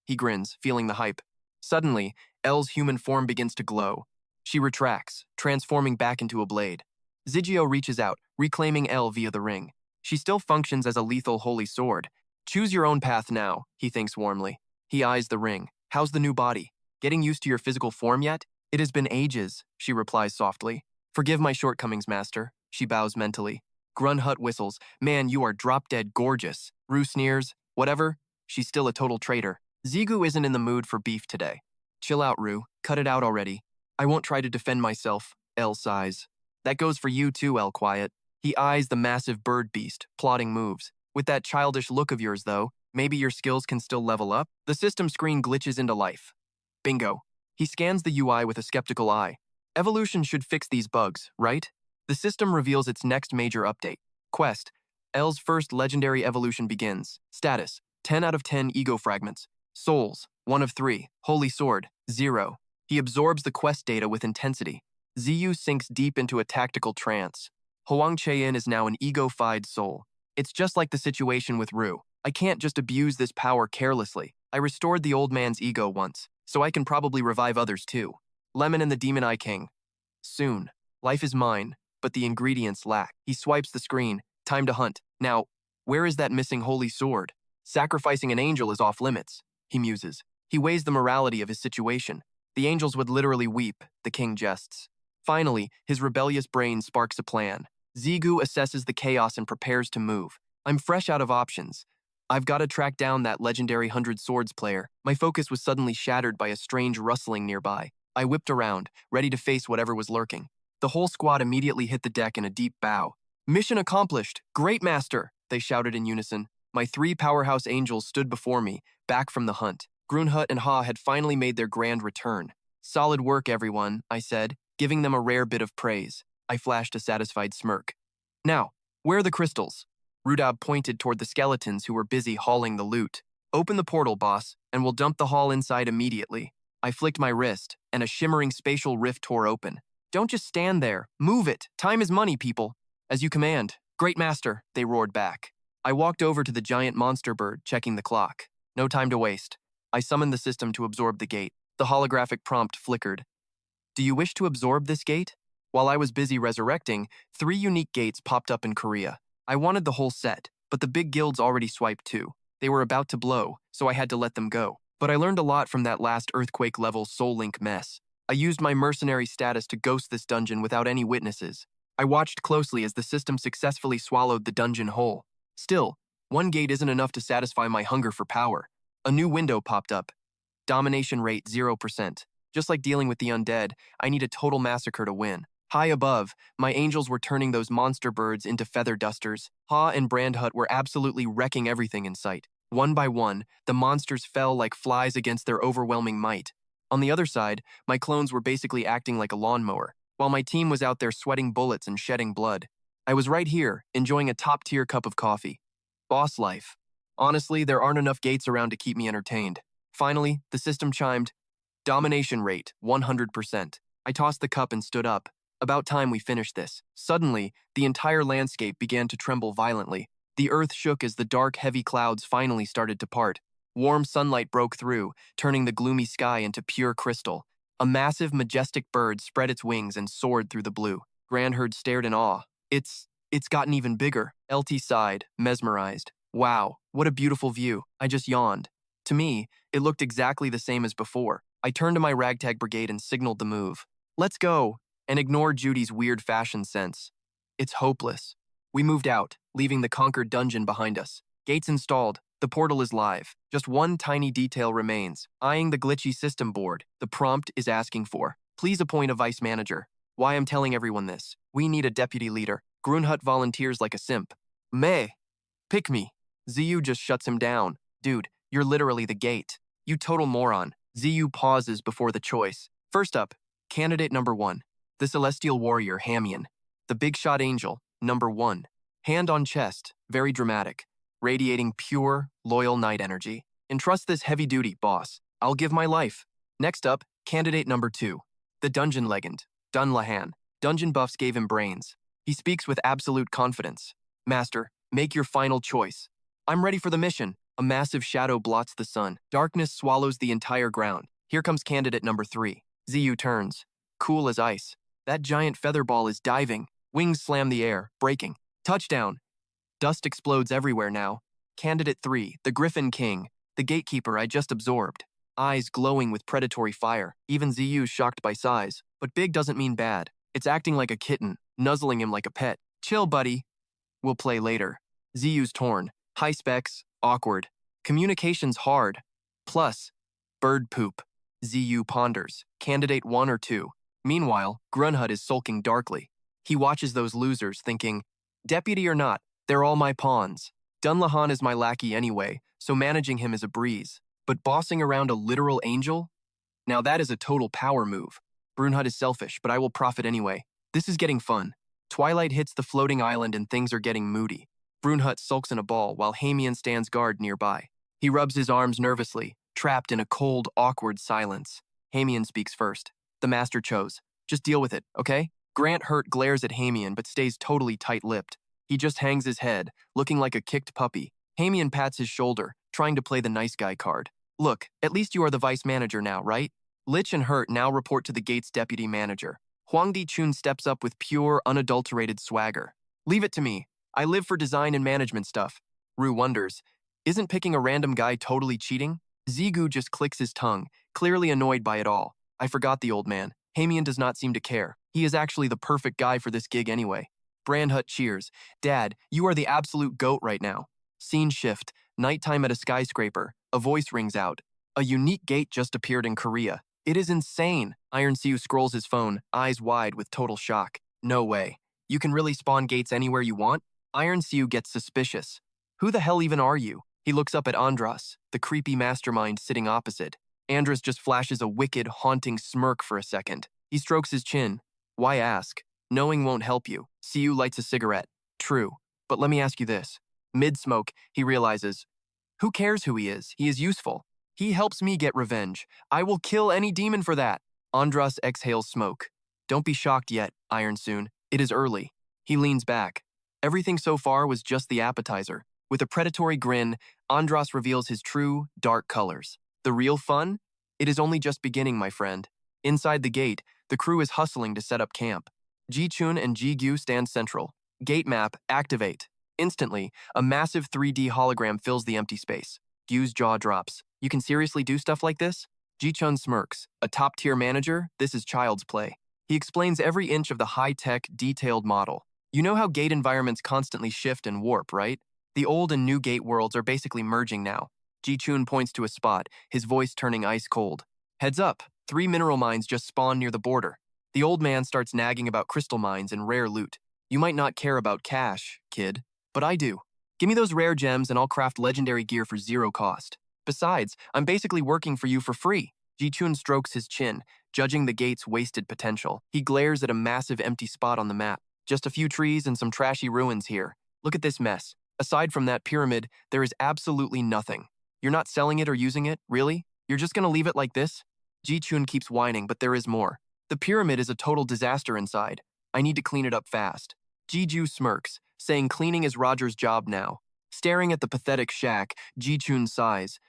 He grins, feeling the hype. Suddenly, L's human form begins to glow. She retracts, transforming back into a blade. Zigio reaches out, reclaiming L via the ring. She still functions as a lethal holy sword. Choose your own path now, he thinks warmly. He eyes the ring. How's the new body? Getting used to your physical form yet? It has been ages, she replies softly. Forgive my shortcomings, master, she bows mentally. Grunhut whistles. Man, you are drop-dead gorgeous. Rue sneers. Whatever, she's still a total traitor. Zigu isn't in the mood for beef today. Chill out, Rue. Cut it out already. I won't try to defend myself, L sighs. That goes for you too, L quiet. He eyes the massive bird beast, plotting moves. With that childish look of yours, though, maybe your skills can still level up? The system screen glitches into life. Bingo. He scans the UI with a skeptical eye. Evolution should fix these bugs, right? The system reveals its next major update. Quest. L's first legendary evolution begins. Status. 10 out of 10 ego fragments. Souls. 1 of 3. Holy Sword. 0. He absorbs the quest data with intensity. Ziyu sinks deep into a tactical trance. Huang Cheyin is now an ego-fied soul. It's just like the situation with Rue. I can't just abuse this power carelessly. I restored the old man's ego once, so I can probably revive others too. Lemon and the Demon Eye King. Soon. Life is mine, but the ingredients lack. He swipes the screen. Time to hunt. Now, where is that missing holy sword? Sacrificing an angel is off limits, he muses. He weighs the morality of his situation. The angels would literally weep, the king jests. Finally, his rebellious brain sparks a plan. Zigu assesses the chaos and prepares to move. I'm fresh out of options. I've got to track down that legendary 100 Swords player. My focus was suddenly shattered by a strange rustling nearby. I whipped around, ready to face whatever was lurking. The whole squad immediately hit the deck in a deep bow. Mission accomplished! Great master! They shouted in unison. My 3 powerhouse angels stood before me, back from the hunt. Grunhut and Ha had finally made their grand return. Solid work, everyone, I said, giving them a rare bit of praise. I flashed a satisfied smirk. Now, where are the crystals? Rudab pointed toward the skeletons who were busy hauling the loot. Open the portal, boss, and we'll dump the haul inside immediately. I flicked my wrist, and a shimmering spatial rift tore open. Don't just stand there. Move it. Time is money, people. As you command. Great master, they roared back. I walked over to the giant monster bird, checking the clock. No time to waste. I summoned the system to absorb the gate. The holographic prompt flickered. Do you wish to absorb this gate? While I was busy resurrecting, 3 unique gates popped up in Korea. I wanted the whole set, but the big guilds already swiped too. They were about to blow, so I had to let them go. But I learned a lot from that last earthquake-level Soul Link mess. I used my mercenary status to ghost this dungeon without any witnesses. I watched closely as the system successfully swallowed the dungeon whole. Still, 1 gate isn't enough to satisfy my hunger for power. A new window popped up. Domination rate 0%. Just like dealing with the undead, I need a total massacre to win. High above, my angels were turning those monster birds into feather dusters. Ha and Brandhut were absolutely wrecking everything in sight. One by one, the monsters fell like flies against their overwhelming might. On the other side, my clones were basically acting like a lawnmower, while my team was out there sweating bullets and shedding blood. I was right here, enjoying a top-tier cup of coffee. Boss life. Honestly, there aren't enough gates around to keep me entertained. Finally, the system chimed. Domination rate, 100%. I tossed the cup and stood up. About time we finished this. Suddenly, the entire landscape began to tremble violently. The earth shook as the dark, heavy clouds finally started to part. Warm sunlight broke through, turning the gloomy sky into pure crystal. A massive, majestic bird spread its wings and soared through the blue. Grandherd stared in awe. It's gotten even bigger. LT sighed, mesmerized. Wow, what a beautiful view. I just yawned. To me, it looked exactly the same as before. I turned to my ragtag brigade and signaled the move. Let's go, and ignored Judy's weird fashion sense. It's hopeless. We moved out, leaving the conquered dungeon behind us. Gates installed. The portal is live. Just one tiny detail remains. Eyeing the glitchy system board, the prompt is asking for, please appoint a vice manager. Why I'm telling everyone this? We need a deputy leader. Grunhut volunteers like a simp. Meh. Pick me. Ziyu just shuts him down. Dude, you're literally the gate. You total moron. Ziyu pauses before the choice. First up, candidate number 1. The celestial warrior, Hamian. The big shot angel, number 1. Hand on chest, very dramatic. Radiating pure, loyal knight energy. Entrust this heavy duty, boss. I'll give my life. Next up, candidate number 2. The dungeon legend, Dunlahan. Dungeon buffs gave him brains. He speaks with absolute confidence. Master, make your final choice. I'm ready for the mission. A massive shadow blots the sun. Darkness swallows the entire ground. Here comes candidate number 3. Ziyu turns. Cool as ice. That giant feather ball is diving. Wings slam the air, breaking. Touchdown. Dust explodes everywhere now. Candidate 3, the Griffin King, the gatekeeper I just absorbed. Eyes glowing with predatory fire. Even Ziyu's shocked by size. But big doesn't mean bad. It's acting like a kitten, nuzzling him like a pet. Chill, buddy. We'll play later. Ziyu's torn. High specs, awkward. Communication's hard. Plus, bird poop. Ziyu ponders. Candidate 1 or 2. Meanwhile, Grunhut is sulking darkly. He watches those losers, thinking, deputy or not, they're all my pawns. Dunlahan is my lackey anyway, so managing him is a breeze. But bossing around a literal angel? Now that is a total power move. Grunhut is selfish, but I will profit anyway. This is getting fun. Twilight hits the floating island and things are getting moody. Grunhut sulks in a ball while Hamian stands guard nearby. He rubs his arms nervously, trapped in a cold, awkward silence. Hamian speaks first. The master chose. Just deal with it, okay? Grant Hurt glares at Hamian but stays totally tight-lipped. He just hangs his head, looking like a kicked puppy. Hamian pats his shoulder, trying to play the nice guy card. Look, at least you are the vice manager now, right? Lich and Hurt now report to the gate's deputy manager. Huangdi Chun steps up with pure, unadulterated swagger. Leave it to me. I live for design and management stuff. Ru wonders, isn't picking a random guy totally cheating? Zigu just clicks his tongue, clearly annoyed by it all. I forgot the old man. Hamian does not seem to care. He is actually the perfect guy for this gig anyway. Brandhut cheers. Dad, you are the absolute goat right now. Scene shift. Nighttime at a skyscraper. A voice rings out. A unique gate just appeared in Korea. It is insane. Iron Siu scrolls his phone, eyes wide with total shock. No way. You can really spawn gates anywhere you want? Iron Siu gets suspicious. Who the hell even are you? He looks up at Andras, the creepy mastermind sitting opposite. Andras just flashes a wicked, haunting smirk for a second. He strokes his chin. Why ask? Knowing won't help you. Siu lights a cigarette. True. But let me ask you this. Mid-smoke, he realizes, who cares who he is? He is useful. He helps me get revenge. I will kill any demon for that. Andras exhales smoke. Don't be shocked yet, Iron Soon. It is early. He leans back. Everything so far was just the appetizer. With a predatory grin, Andras reveals his true, dark colors. The real fun? It is only just beginning, my friend. Inside the gate, the crew is hustling to set up camp. Ji-chun and Ji-gyu stand central. Gate map, activate. Instantly, a massive 3D hologram fills the empty space. Gyu's jaw drops. You can seriously do stuff like this? Ji-chun smirks. A top-tier manager? This is child's play. He explains every inch of the high-tech, detailed model. You know how gate environments constantly shift and warp, right? The old and new gate worlds are basically merging now. Ji-chun points to a spot, his voice turning ice cold. Heads up, 3 mineral mines just spawned near the border. The old man starts nagging about crystal mines and rare loot. You might not care about cash, kid, but I do. Give me those rare gems and I'll craft legendary gear for 0 cost. Besides, I'm basically working for you for free. Ji-chun strokes his chin, judging the gate's wasted potential. He glares at a massive empty spot on the map. Just a few trees and some trashy ruins here. Look at this mess. Aside from that pyramid, there is absolutely nothing. You're not selling it or using it, really? You're just gonna leave it like this? Ji-chun keeps whining, but there is more. The pyramid is a total disaster inside. I need to clean it up fast. Ji-ju smirks, saying cleaning is Roger's job now. Staring at the pathetic shack, Ji-chun sighs.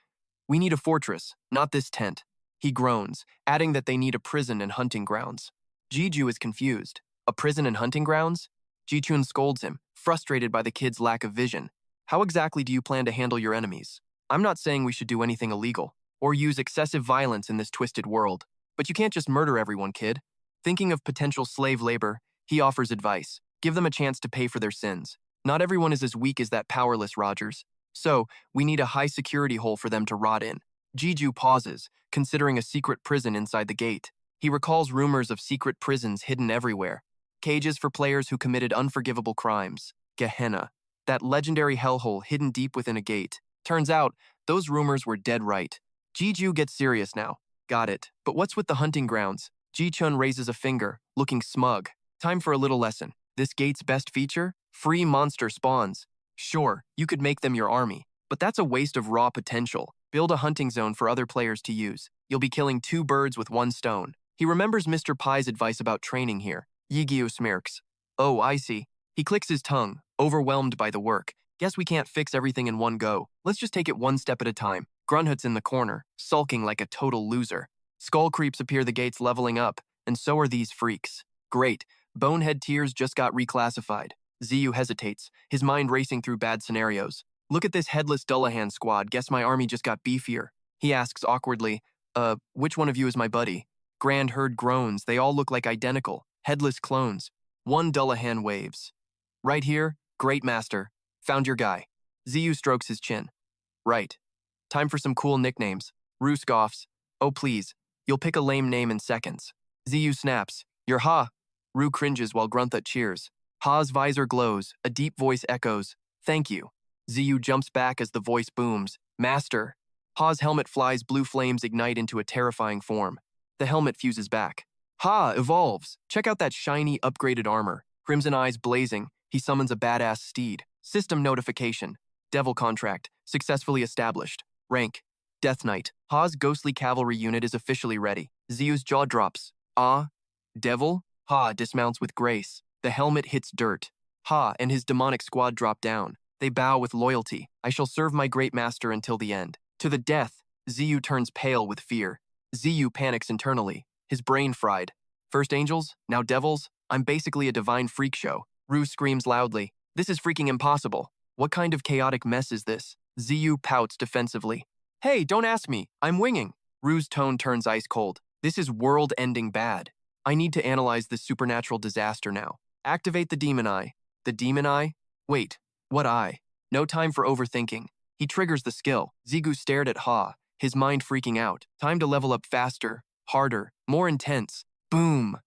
We need a fortress, not this tent. He groans, adding that they need a prison and hunting grounds. Ji-ju is confused. A prison and hunting grounds? Ji-chun scolds him, frustrated by the kid's lack of vision. How exactly do you plan to handle your enemies? I'm not saying we should do anything illegal, or use excessive violence in this twisted world. But you can't just murder everyone, kid. Thinking of potential slave labor, he offers advice. Give them a chance to pay for their sins. Not everyone is as weak as that powerless Rogers. So, we need a high security hole for them to rot in. Ji-ju pauses, considering a secret prison inside the gate. He recalls rumors of secret prisons hidden everywhere. Cages for players who committed unforgivable crimes. Gehenna. That legendary hellhole hidden deep within a gate. Turns out, those rumors were dead right. Ji-ju gets serious now. Got it. But what's with the hunting grounds? Ji-chun raises a finger, looking smug. Time for a little lesson. This gate's best feature? Free monster spawns. Sure, you could make them your army, but that's a waste of raw potential. Build a hunting zone for other players to use. You'll be killing 2 birds with 1 stone. He remembers Mr. Pai's advice about training here. Yi-gyu smirks. Oh, I see. He clicks his tongue, overwhelmed by the work. Guess we can't fix everything in one go. Let's just take it one step at a time. Grunhut's in the corner, sulking like a total loser. Skull creeps appear the gates leveling up, and so are these freaks. Great. Bonehead Tears just got reclassified. Ziyu hesitates, his mind racing through bad scenarios. Look at this headless Dullahan squad. Guess my army just got beefier. He asks awkwardly, which one of you is my buddy? Grand Herd groans. They all look like identical, headless clones. One Dullahan waves. Right here, great master. Found your guy. Ziyu strokes his chin. Right. Time for some cool nicknames. Roo scoffs. Oh please, you'll pick a lame name in seconds. Ziyu snaps. You're Ha. Roo cringes while Grunthut cheers. Ha's visor glows, a deep voice echoes. Thank you. Ziyu jumps back as the voice booms. Master. Ha's helmet flies, blue flames ignite into a terrifying form. The helmet fuses back. Ha evolves. Check out that shiny, upgraded armor. Crimson eyes blazing, he summons a badass steed. System notification. Devil contract. Successfully established. Rank. Death Knight. Ha's ghostly cavalry unit is officially ready. Ziyu's jaw drops. Ah? Devil? Ha dismounts with grace. The helmet hits dirt. Ha and his demonic squad drop down. They bow with loyalty. I shall serve my great master until the end. To the death. Ziyu turns pale with fear. Ziyu panics internally, his brain fried. First angels, now devils. I'm basically a divine freak show. Rue screams loudly. This is freaking impossible. What kind of chaotic mess is this? Ziyu pouts defensively. Hey, don't ask me. I'm winging. Rue's tone turns ice cold. This is world-ending bad. I need to analyze this supernatural disaster now. Activate the demon eye. The demon eye? Wait, what eye? No time for overthinking. He triggers the skill. Zigu stared at Ha, his mind freaking out. Time to level up faster, harder, more intense. Boom!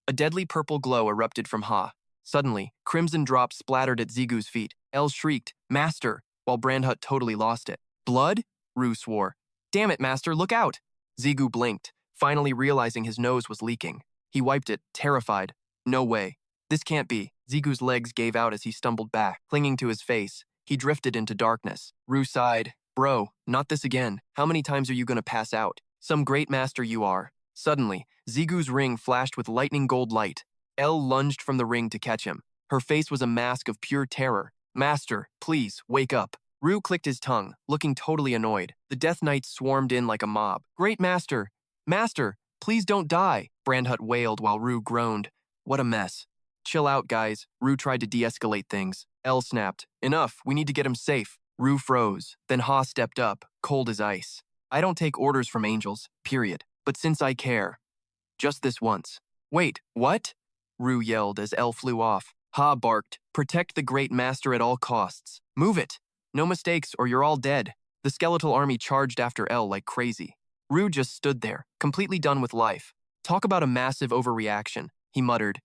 A deadly purple glow erupted from Ha. Suddenly, crimson drops splattered at Zigu's feet. El shrieked, Master, while Brandhut totally lost it. Blood? Rue swore. Damn it, Master, look out! Zigu blinked, finally realizing his nose was leaking. He wiped it, terrified. No way. This can't be. Zigu's legs gave out as he stumbled back. Clinging to his face, he drifted into darkness. Rue sighed. Bro, not this again. How many times are you gonna pass out? Some great master you are. Suddenly, Zigu's ring flashed with lightning gold light. Elle lunged from the ring to catch him. Her face was a mask of pure terror. Master, please, wake up. Rue clicked his tongue, looking totally annoyed. The Death Knights swarmed in like a mob. Great master! Master, please don't die! Brandhut wailed while Rue groaned. What a mess. Chill out, guys. Rue tried to de-escalate things. Elle snapped. Enough, we need to get him safe. Rue froze. Then Ha stepped up, cold as ice. I don't take orders from angels, period. But since I care, just this once. Wait, what? Rue yelled as Elle flew off. Ha barked. Protect the great master at all costs. Move it. No mistakes or you're all dead. The skeletal army charged after Elle like crazy. Rue just stood there, completely done with life. Talk about a massive overreaction, he muttered.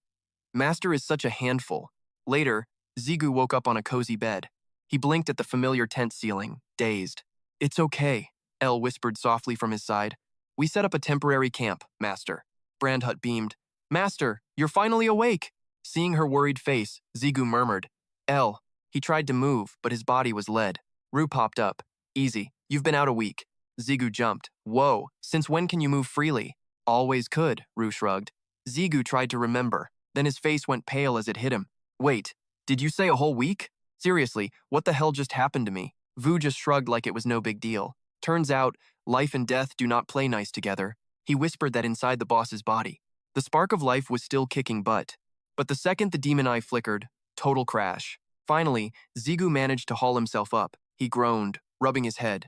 Master is such a handful. Later, Zigu woke up on a cozy bed. He blinked at the familiar tent ceiling, dazed. It's okay, Elle whispered softly from his side. We set up a temporary camp, Master. Brandhut beamed. Master, you're finally awake. Seeing her worried face, Zigu murmured. Elle. He tried to move, but his body was lead. Rue popped up. Easy, you've been out a week. Zigu jumped. Whoa, since when can you move freely? Always could, Rue shrugged. Zigu tried to remember. Then his face went pale as it hit him. Wait, did you say a whole week? Seriously, what the hell just happened to me? Vu just shrugged like it was no big deal. Turns out, life and death do not play nice together. He whispered that inside the boss's body. The spark of life was still kicking butt. But the second the demon eye flickered, total crash. Finally, Zigu managed to haul himself up. He groaned, rubbing his head.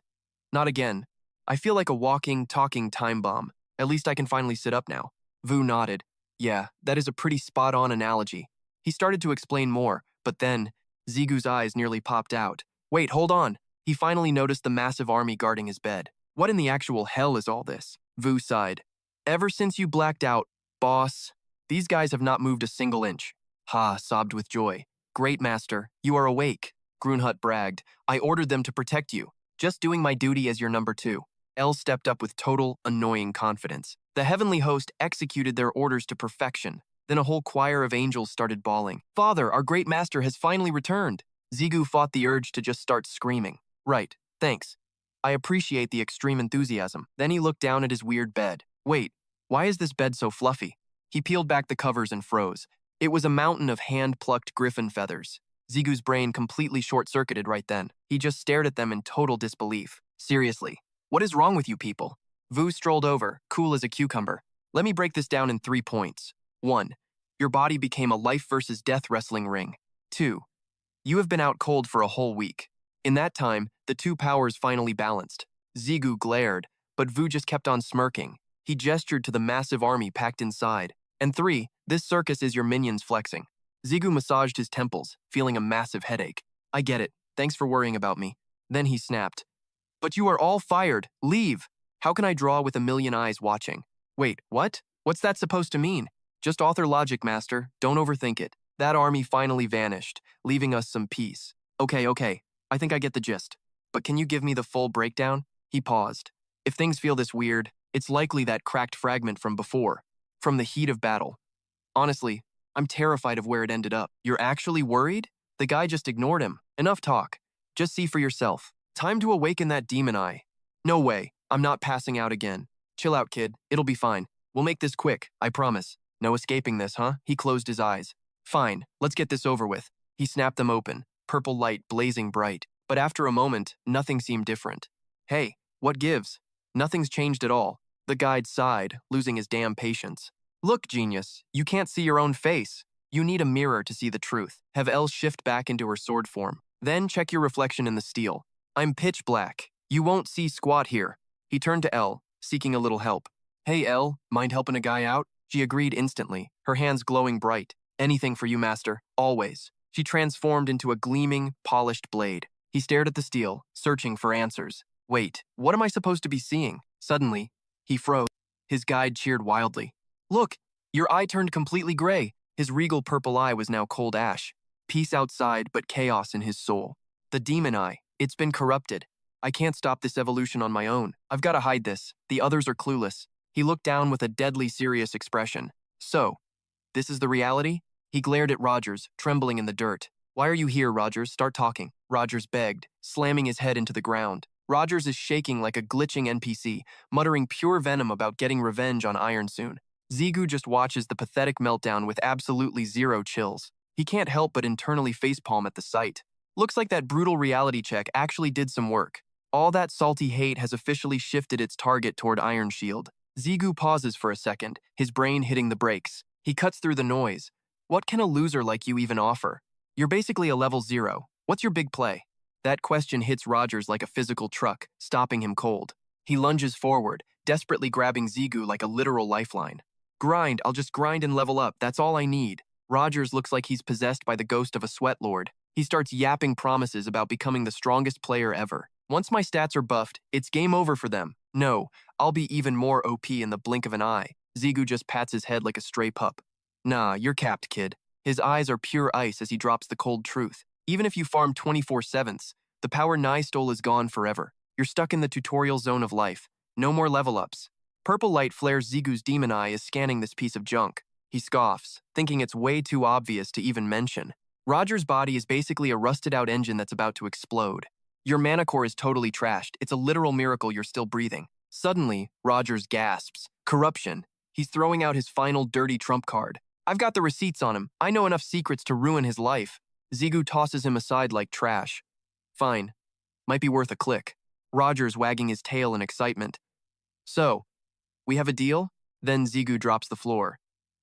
Not again. I feel like a walking, talking time bomb. At least I can finally sit up now. Vu nodded. Yeah, that is a pretty spot-on analogy. He started to explain more, but then, Zigu's eyes nearly popped out. Wait, hold on. He finally noticed the massive army guarding his bed. What in the actual hell is all this? Vu sighed. Ever since you blacked out, boss, these guys have not moved a single inch. Ha sobbed with joy. Great master, you are awake. Grunhut bragged. I ordered them to protect you. Just doing my duty as your number 2. Elle stepped up with total, annoying confidence. The heavenly host executed their orders to perfection. Then a whole choir of angels started bawling. Father, our great master has finally returned. Zigu fought the urge to just start screaming. Right, thanks. I appreciate the extreme enthusiasm. Then he looked down at his weird bed. Wait, why is this bed so fluffy? He peeled back the covers and froze. It was a mountain of hand-plucked griffin feathers. Zigu's brain completely short-circuited right then. He just stared at them in total disbelief. Seriously, what is wrong with you people? Vu strolled over, cool as a cucumber. Let me break this down in 3 points. 1. Your body became a life versus death wrestling ring. 2. You have been out cold for a whole week. In that time, the 2 powers finally balanced. Zigu glared, but Vu just kept on smirking. He gestured to the massive army packed inside. And 3. This circus is your minions flexing. Zigu massaged his temples, feeling a massive headache. I get it. Thanks for worrying about me. Then he snapped. But you are all fired. Leave. How can I draw with a million eyes watching? Wait, what? What's that supposed to mean? Just author logic, master. Don't overthink it. That army finally vanished, leaving us some peace. Okay. I think I get the gist. But can you give me the full breakdown? He paused. If things feel this weird, it's likely that cracked fragment from before, from the heat of battle. Honestly, I'm terrified of where it ended up. You're actually worried? The guy just ignored him. Enough talk. Just see for yourself. Time to awaken that demon eye. No way. I'm not passing out again. Chill out, kid. It'll be fine. We'll make this quick, I promise. No escaping this, huh? He closed his eyes. Fine, let's get this over with. He snapped them open, purple light blazing bright. But after a moment, nothing seemed different. Hey, what gives? Nothing's changed at all. The guide sighed, losing his damn patience. Look, genius, you can't see your own face. You need a mirror to see the truth. Have Elle shift back into her sword form. Then check your reflection in the steel. I'm pitch black. You won't see squat here. He turned to Elle, seeking a little help. Hey, Elle, mind helping a guy out? She agreed instantly, her hands glowing bright. Anything for you, master, always. She transformed into a gleaming, polished blade. He stared at the steel, searching for answers. Wait, what am I supposed to be seeing? Suddenly, he froze. His guide cheered wildly. Look, your eye turned completely gray. His regal purple eye was now cold ash. Peace outside, but chaos in his soul. The demon eye, it's been corrupted. I can't stop this evolution on my own. I've got to hide this. The others are clueless. He looked down with a deadly serious expression. So, this is the reality? He glared at Rogers, trembling in the dirt. Why are you here, Rogers? Start talking. Rogers begged, slamming his head into the ground. Rogers is shaking like a glitching NPC, muttering pure venom about getting revenge on Iron soon. Zigu just watches the pathetic meltdown with absolutely zero chills. He can't help but internally facepalm at the sight. Looks like that brutal reality check actually did some work. All that salty hate has officially shifted its target toward Iron Shield. Zigu pauses for a second, his brain hitting the brakes. He cuts through the noise. What can a loser like you even offer? You're basically a level 0. What's your big play? That question hits Rogers like a physical truck, stopping him cold. He lunges forward, desperately grabbing Zigu like a literal lifeline. Grind, I'll just grind and level up, that's all I need. Rogers looks like he's possessed by the ghost of a sweat lord. He starts yapping promises about becoming the strongest player ever. Once my stats are buffed, it's game over for them. No, I'll be even more OP in the blink of an eye. Zigu just pats his head like a stray pup. Nah, you're capped, kid. His eyes are pure ice as he drops the cold truth. Even if you farm 24/7, the power Nye stole is gone forever. You're stuck in the tutorial zone of life. No more level ups. Purple light flares. Zigu's demon eye is scanning this piece of junk. He scoffs, thinking it's way too obvious to even mention. Roger's body is basically a rusted-out engine that's about to explode. Your mana core is totally trashed. It's a literal miracle you're still breathing. Suddenly, Rogers gasps. Corruption. He's throwing out his final dirty trump card. I've got the receipts on him. I know enough secrets to ruin his life. Zigu tosses him aside like trash. Fine. Might be worth a click. Rogers wagging his tail in excitement. So, we have a deal? Then Zigu drops the floor.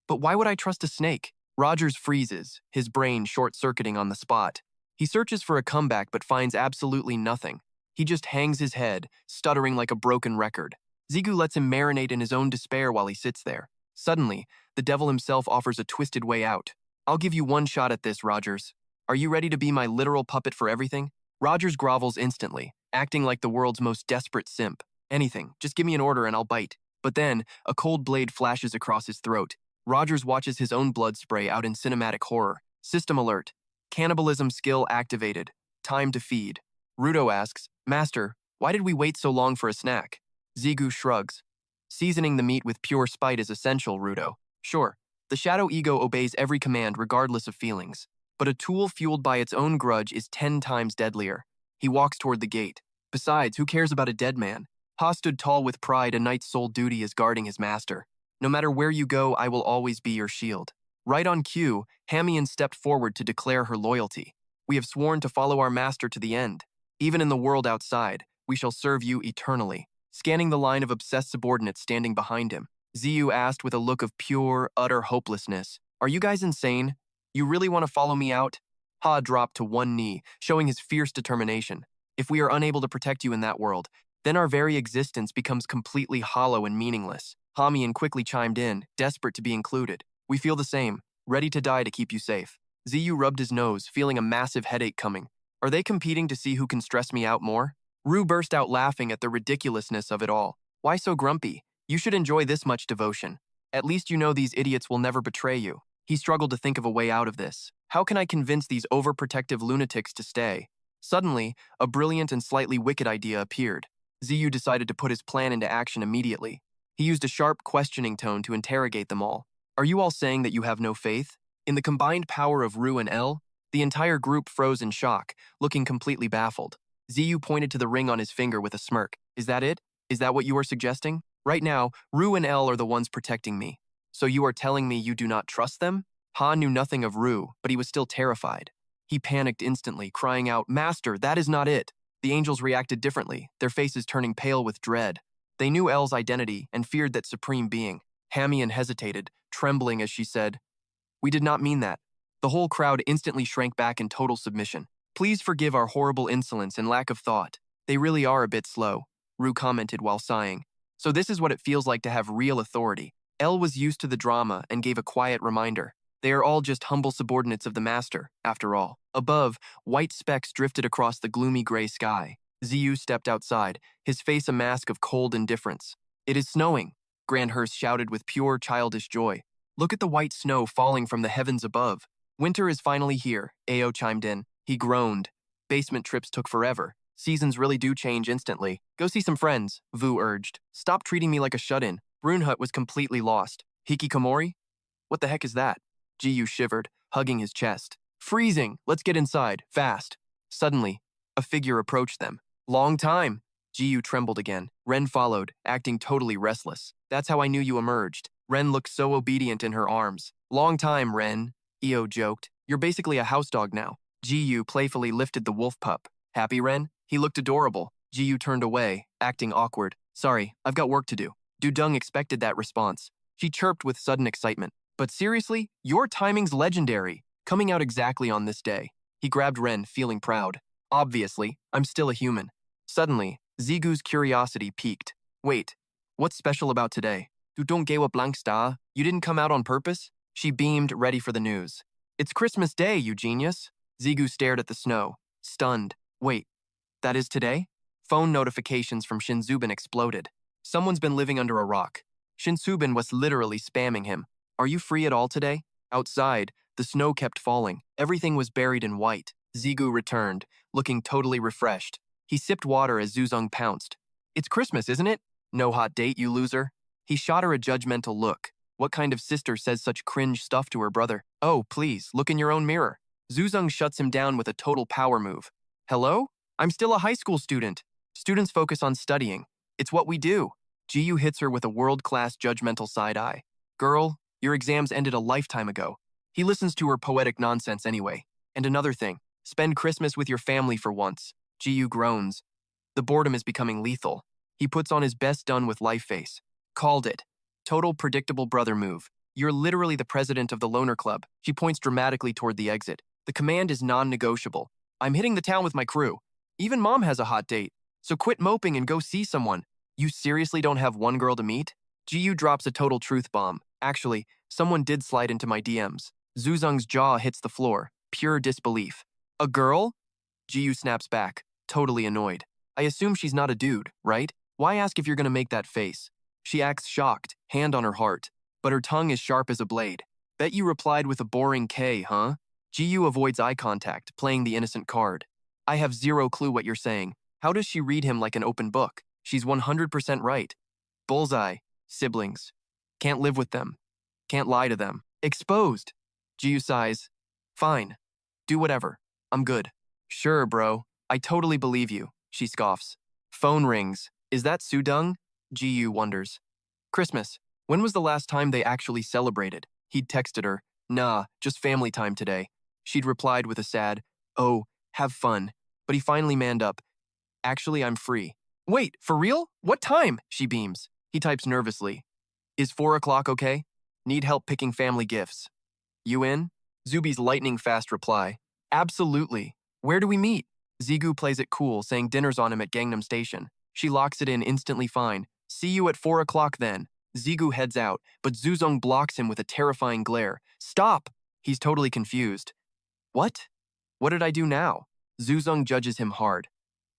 But why would I trust a snake? Rogers freezes, his brain short-circuiting on the spot. He searches for a comeback but finds absolutely nothing. He just hangs his head, stuttering like a broken record. Zigu lets him marinate in his own despair while he sits there. Suddenly, the devil himself offers a twisted way out. I'll give you one shot at this, Rogers. Are you ready to be my literal puppet for everything? Rogers grovels instantly, acting like the world's most desperate simp. Anything, just give me an order and I'll bite. But then, a cold blade flashes across his throat. Rogers watches his own blood spray out in cinematic horror. System alert. Cannibalism skill activated. Time to feed. Rudo asks, Master, why did we wait so long for a snack? Zigu shrugs. Seasoning the meat with pure spite is essential, Rudo. Sure, the shadow ego obeys every command regardless of feelings. But a tool fueled by its own grudge is 10 times deadlier. He walks toward the gate. Besides, who cares about a dead man? Ha stood tall with pride. A knight's sole duty is guarding his master. No matter where you go, I will always be your shield. Right on cue, Hamian stepped forward to declare her loyalty. We have sworn to follow our master to the end. Even in the world outside, we shall serve you eternally. Scanning the line of obsessed subordinates standing behind him, Ziyu asked with a look of pure, utter hopelessness, Are you guys insane? You really want to follow me out? Ha dropped to one knee, showing his fierce determination. If we are unable to protect you in that world, then our very existence becomes completely hollow and meaningless. Hamian quickly chimed in, desperate to be included. We feel the same, ready to die to keep you safe. Ziyu rubbed his nose, feeling a massive headache coming. Are they competing to see who can stress me out more? Rue burst out laughing at the ridiculousness of it all. Why so grumpy? You should enjoy this much devotion. At least you know these idiots will never betray you. He struggled to think of a way out of this. How can I convince these overprotective lunatics to stay? Suddenly, a brilliant and slightly wicked idea appeared. Ziyu decided to put his plan into action immediately. He used a sharp, questioning tone to interrogate them all. Are you all saying that you have no faith? In the combined power of Rue and El, the entire group froze in shock, looking completely baffled. Ziyu pointed to the ring on his finger with a smirk. Is that it? Is that what you are suggesting? Right now, Rue and El are the ones protecting me. So you are telling me you do not trust them? Ha knew nothing of Rue, but he was still terrified. He panicked instantly, crying out, Master, that is not it. The angels reacted differently, their faces turning pale with dread. They knew El's identity and feared that supreme being. Hamian hesitated, trembling as she said, "We did not mean that." The whole crowd instantly shrank back in total submission. "Please forgive our horrible insolence and lack of thought. They really are a bit slow," Rue commented while sighing. "So this is what it feels like to have real authority." Elle was used to the drama and gave a quiet reminder. They are all just humble subordinates of the master, after all. Above, white specks drifted across the gloomy gray sky. Ziyu stepped outside, his face a mask of cold indifference. "It is snowing," Grandhurst shouted with pure childish joy. "Look at the white snow falling from the heavens above." "Winter is finally here," Ao chimed in. He groaned. "Basement trips took forever. Seasons really do change instantly. Go see some friends," Vu urged. "Stop treating me like a shut-in." Brunhut was completely lost. "Hikikomori? What the heck is that?" Jiyu shivered, hugging his chest. "Freezing! Let's get inside, fast." Suddenly, a figure approached them. "Long time." Jiyu trembled again. Ren followed, acting totally restless. "That's how I knew you emerged." Ren looked so obedient in her arms. "Long time, Ren," Io joked. "You're basically a house dog now." Jiyu playfully lifted the wolf pup. "Happy, Ren?" He looked adorable. Jiyu turned away, acting awkward. "Sorry, I've got work to do." Dudung expected that response. She chirped with sudden excitement. "But seriously, your timing's legendary, coming out exactly on this day." He grabbed Ren, feeling proud. "Obviously, I'm still a human." Suddenly, Zigu's curiosity piqued. "Wait, what's special about today? Du don't gewa blank star? You didn't come out on purpose?" She beamed, ready for the news. "It's Christmas Day, you genius." Zigu stared at the snow, stunned. "Wait, that is today?" Phone notifications from Shinzubin exploded. Someone's been living under a rock. Shinzubin was literally spamming him. "Are you free at all today?" Outside, the snow kept falling. Everything was buried in white. Zigu returned, looking totally refreshed. He sipped water as Zuzong pounced. "It's Christmas, isn't it?" "No hot date, you loser." He shot her a judgmental look. What kind of sister says such cringe stuff to her brother? "Oh, please, look in your own mirror." Zuzong shuts him down with a total power move. "Hello? I'm still a high school student. Students focus on studying. It's what we do." Jiyu hits her with a world-class judgmental side eye. "Girl, your exams ended a lifetime ago." He listens to her poetic nonsense anyway. "And another thing, spend Christmas with your family for once." Jiyu groans. The boredom is becoming lethal. He puts on his best done with life face. "Called it. Total predictable brother move. You're literally the president of the loner club." She points dramatically toward the exit. "The command is non-negotiable. I'm hitting the town with my crew. Even mom has a hot date. So quit moping and go see someone." "You seriously don't have one girl to meet?" Jiyu drops a total truth bomb. "Actually, someone did slide into my DMs." Zuzong's jaw hits the floor. Pure disbelief. "A girl?" Jiyu snaps back, totally annoyed. "I assume she's not a dude, right? Why ask if you're gonna make that face?" She acts shocked, hand on her heart, but her tongue is sharp as a blade. "Bet you replied with a boring K, huh?" Jiyu avoids eye contact, playing the innocent card. "I have zero clue what you're saying. How does she read him like an open book? She's 100% right." Bullseye. Siblings. Can't live with them. Can't lie to them. Exposed. Jiyu sighs. "Fine. Do whatever. I'm good." "Sure, bro. I totally believe you," she scoffs. Phone rings. "Is that Sudung?" Jiyu wonders. "Christmas. When was the last time they actually celebrated?" He'd texted her. "Nah, just family time today." She'd replied with a sad, "Oh, have fun." But he finally manned up. "Actually, I'm free." "Wait, for real? What time?" She beams. He types nervously. "Is 4 o'clock okay? Need help picking family gifts." "You in?" Zubi's lightning-fast reply. "Absolutely. Where do we meet?" Zigu plays it cool, saying dinner's on him at Gangnam Station. She locks it in instantly fine. "See you at 4 o'clock then." Zigu heads out, but Zuzong blocks him with a terrifying glare. "Stop!" He's totally confused. "What? What did I do now?" Zuzong judges him hard.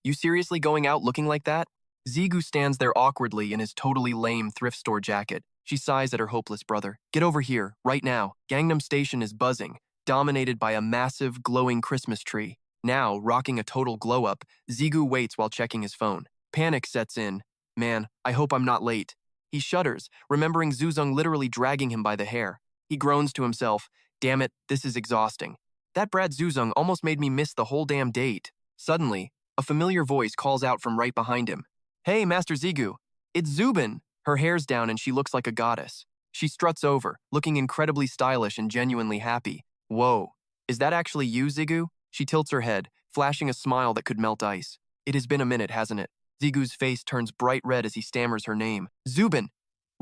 "You seriously going out looking like that?" Zigu stands there awkwardly in his totally lame thrift store jacket. She sighs at her hopeless brother. "Get over here, right now." Gangnam Station is buzzing, dominated by a massive, glowing Christmas tree. Now, rocking a total glow-up, Zigu waits while checking his phone. Panic sets in. "Man, I hope I'm not late." He shudders, remembering Zuzong literally dragging him by the hair. He groans to himself. "Damn it, this is exhausting. That brat Zuzong almost made me miss the whole damn date." Suddenly, a familiar voice calls out from right behind him. "Hey, Master Zigu. It's Zubin." Her hair's down and she looks like a goddess. She struts over, looking incredibly stylish and genuinely happy. "Whoa, is that actually you, Zigu?" She tilts her head, flashing a smile that could melt ice. "It has been a minute, hasn't it?" Zigu's face turns bright red as he stammers her name. "Zubin!"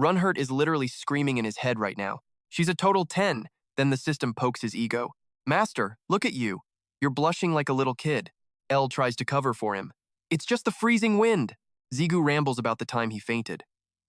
Runhurt is literally screaming in his head right now. She's a total 10. Then the system pokes his ego. Master, look at you. You're blushing like a little kid. L tries to cover for him. It's just the freezing wind. Zigu rambles about the time he fainted.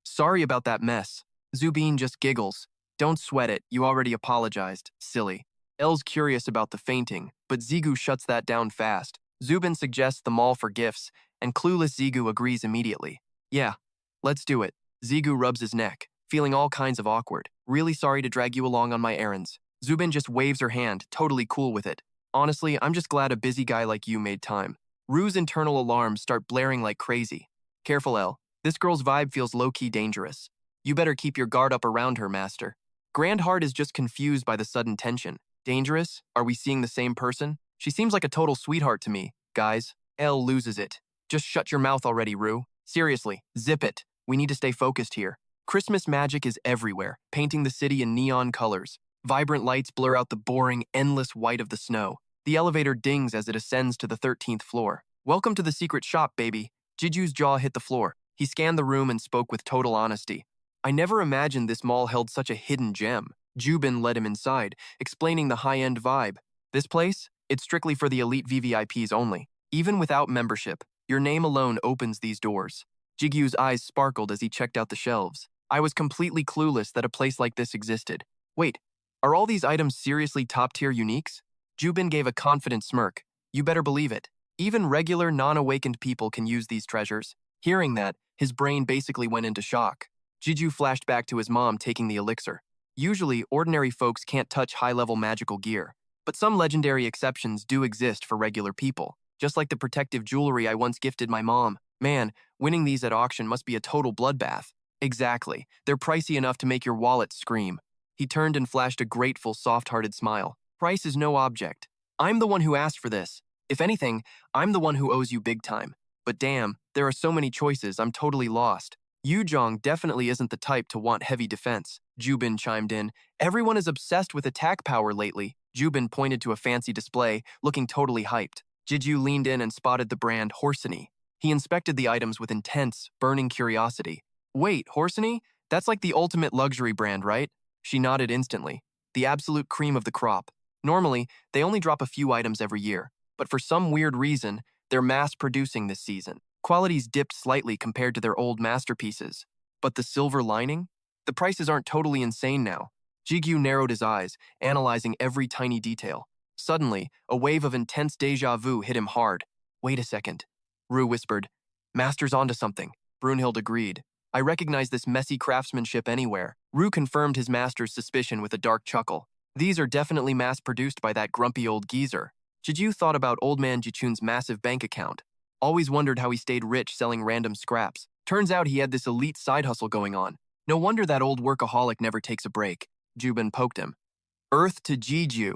Sorry about that mess. Zubin just giggles. Don't sweat it, you already apologized, silly. L's curious about the fainting, but Zigu shuts that down fast. Zubin suggests the mall for gifts, and clueless Zigu agrees immediately. Yeah, let's do it. Zigu rubs his neck, feeling all kinds of awkward. Really sorry to drag you along on my errands. Zubin just waves her hand, totally cool with it. Honestly, I'm just glad a busy guy like you made time. Rue's internal alarms start blaring like crazy. Careful, L. This girl's vibe feels low-key dangerous. You better keep your guard up around her, Master. Grandheart is just confused by the sudden tension. Dangerous? Are we seeing the same person? She seems like a total sweetheart to me. Guys, L loses it. Just shut your mouth already, Rue. Seriously, zip it. We need to stay focused here. Christmas magic is everywhere, painting the city in neon colors. Vibrant lights blur out the boring, endless white of the snow. The elevator dings as it ascends to the 13th floor. Welcome to the secret shop, baby. Jiju's jaw hit the floor. He scanned the room and spoke with total honesty. I never imagined this mall held such a hidden gem. Jubin led him inside, explaining the high-end vibe. This place? It's strictly for the elite VVIPs only. Even without membership, your name alone opens these doors. Jigyu's eyes sparkled as he checked out the shelves. I was completely clueless that a place like this existed. Wait, are all these items seriously top-tier uniques? Jubin gave a confident smirk. You better believe it. Even regular, non-awakened people can use these treasures. Hearing that, his brain basically went into shock. Jiju flashed back to his mom taking the elixir. Usually, ordinary folks can't touch high-level magical gear, but some legendary exceptions do exist for regular people, just like the protective jewelry I once gifted my mom. Man, winning these at auction must be a total bloodbath. Exactly. They're pricey enough to make your wallet scream. He turned and flashed a grateful, soft-hearted smile. Price is no object. I'm the one who asked for this. If anything, I'm the one who owes you big time. But damn, there are so many choices, I'm totally lost. Yuzhong definitely isn't the type to want heavy defense, Jubin chimed in. Everyone is obsessed with attack power lately. Jubin pointed to a fancy display, looking totally hyped. Jiju leaned in and spotted the brand Horseny. He inspected the items with intense, burning curiosity. Wait, Horseny? That's like the ultimate luxury brand, right? She nodded instantly. The absolute cream of the crop. Normally, they only drop a few items every year, but for some weird reason, they're mass-producing this season. Quality's dipped slightly compared to their old masterpieces. But the silver lining? The prices aren't totally insane now. Jigyu narrowed his eyes, analyzing every tiny detail. Suddenly, a wave of intense déjà vu hit him hard. Wait a second. Rue whispered. Master's onto something. Brunhild agreed. I recognize this messy craftsmanship anywhere. Rue confirmed his master's suspicion with a dark chuckle. These are definitely mass-produced by that grumpy old geezer. Jiju thought about old man Jichun's massive bank account. Always wondered how he stayed rich selling random scraps. Turns out he had this elite side hustle going on. No wonder that old workaholic never takes a break. Jubin poked him. Earth to Jiju.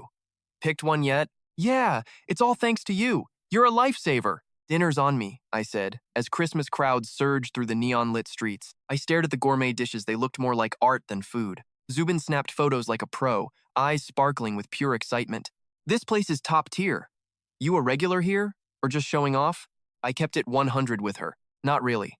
Picked one yet? Yeah, it's all thanks to you. You're a lifesaver. Dinner's on me, I said, as Christmas crowds surged through the neon-lit streets. I stared at the gourmet dishes. They looked more like art than food. Zubin snapped photos like a pro, eyes sparkling with pure excitement. This place is top tier. You a regular here? Or just showing off? I kept it 100 with her. Not really.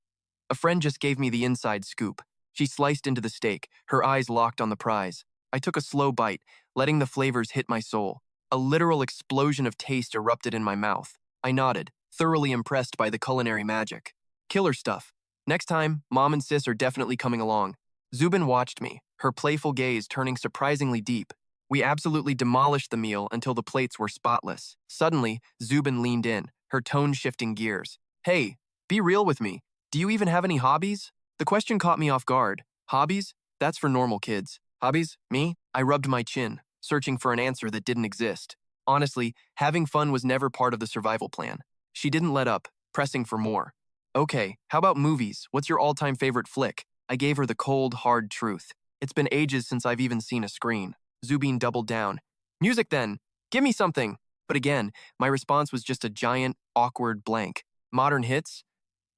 A friend just gave me the inside scoop. She sliced into the steak, her eyes locked on the prize. I took a slow bite, letting the flavors hit my soul. A literal explosion of taste erupted in my mouth. I nodded, thoroughly impressed by the culinary magic. Killer stuff. Next time, Mom and Sis are definitely coming along. Zubin watched me, her playful gaze turning surprisingly deep. We absolutely demolished the meal until the plates were spotless. Suddenly, Zubin leaned in, her tone shifting gears. Hey, be real with me. Do you even have any hobbies? The question caught me off guard. Hobbies? That's for normal kids. Hobbies? Me? I rubbed my chin, searching for an answer that didn't exist. Honestly, having fun was never part of the survival plan. She didn't let up, pressing for more. Okay, how about movies? What's your all-time favorite flick? I gave her the cold, hard truth. It's been ages since I've even seen a screen. Zubin doubled down. Music then. Give me something. But again, my response was just a giant, awkward blank. Modern hits?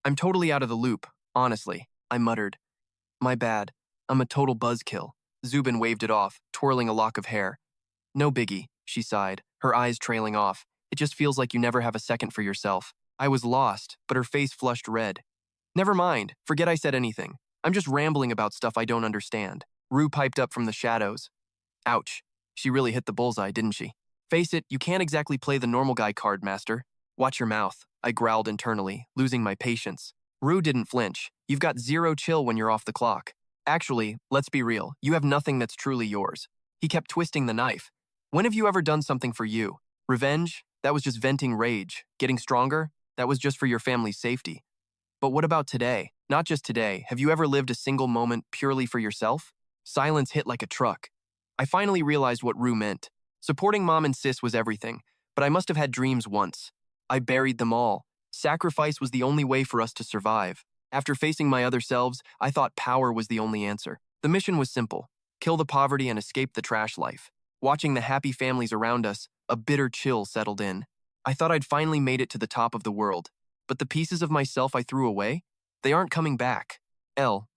I'm totally out of the loop, honestly, I muttered. My bad. I'm a total buzzkill. Zubin waved it off, twirling a lock of hair. No biggie, she sighed, her eyes trailing off. It just feels like you never have a second for yourself. I was lost, but her face flushed red. Never mind, forget I said anything. I'm just rambling about stuff I don't understand. Rue piped up from the shadows. Ouch. She really hit the bullseye, didn't she? Face it, you can't exactly play the normal guy card, Master. Watch your mouth, I growled internally, losing my patience. Rue didn't flinch. You've got zero chill when you're off the clock. Actually, let's be real, you have nothing that's truly yours. He kept twisting the knife. When have you ever done something for you? Revenge? That was just venting rage. Getting stronger? That was just for your family's safety. But what about today? Not just today. Have you ever lived a single moment purely for yourself? Silence hit like a truck. I finally realized what Rue meant. Supporting mom and sis was everything, but I must have had dreams once. I buried them all. Sacrifice was the only way for us to survive. After facing my other selves, I thought power was the only answer. The mission was simple: kill the poverty and escape the trash life. Watching the happy families around us, a bitter chill settled in. I thought I'd finally made it to the top of the world. But the pieces of myself I threw away? They aren't coming back.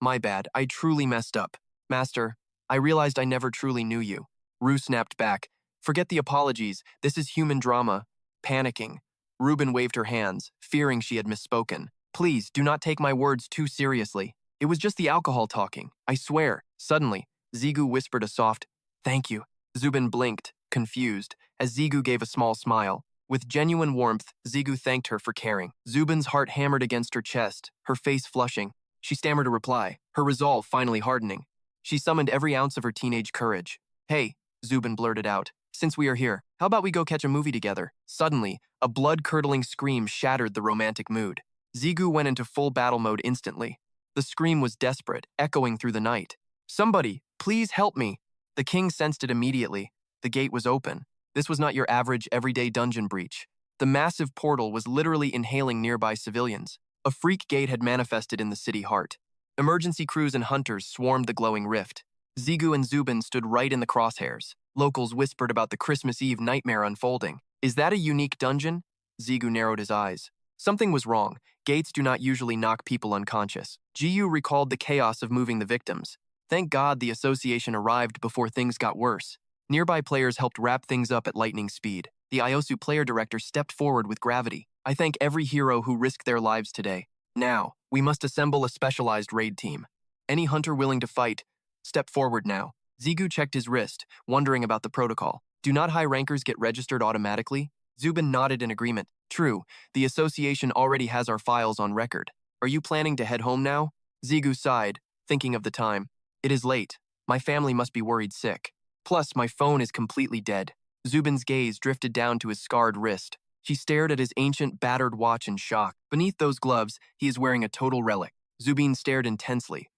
My bad, I truly messed up. Master, I realized I never truly knew you. Rue snapped back. Forget the apologies, this is human drama. Panicking. Reuben waved her hands, fearing she had misspoken. Please, do not take my words too seriously. It was just the alcohol talking, I swear. Suddenly, Zigu whispered a soft, "Thank you." Zubin blinked, confused, as Zigu gave a small smile. With genuine warmth, Zigu thanked her for caring. Zubin's heart hammered against her chest, her face flushing. She stammered a reply, her resolve finally hardening. She summoned every ounce of her teenage courage. Hey, Zubin blurted out, since we are here, how about we go catch a movie together? Suddenly, a blood-curdling scream shattered the romantic mood. Zigu went into full battle mode instantly. The scream was desperate, echoing through the night. Somebody, please help me. The king sensed it immediately. The gate was open. This was not your average, everyday dungeon breach. The massive portal was literally inhaling nearby civilians. A freak gate had manifested in the city heart. Emergency crews and hunters swarmed the glowing rift. Zigu and Zubin stood right in the crosshairs. Locals whispered about the Christmas Eve nightmare unfolding. Is that a unique dungeon? Zigu narrowed his eyes. Something was wrong. Gates do not usually knock people unconscious. Jiyu recalled the chaos of moving the victims. Thank God the association arrived before things got worse. Nearby players helped wrap things up at lightning speed. The Iosu player director stepped forward with gravity. I thank every hero who risked their lives today. Now, we must assemble a specialized raid team. Any hunter willing to fight, step forward now. Zigu checked his wrist, wondering about the protocol. Do not high rankers get registered automatically? Zubin nodded in agreement. True, the association already has our files on record. Are you planning to head home now? Zigu sighed, thinking of the time. It is late. My family must be worried sick. Plus, my phone is completely dead. Zubin's gaze drifted down to his scarred wrist. She stared at his ancient, battered watch in shock. Beneath those gloves, he is wearing a total relic. Zubin stared intensely.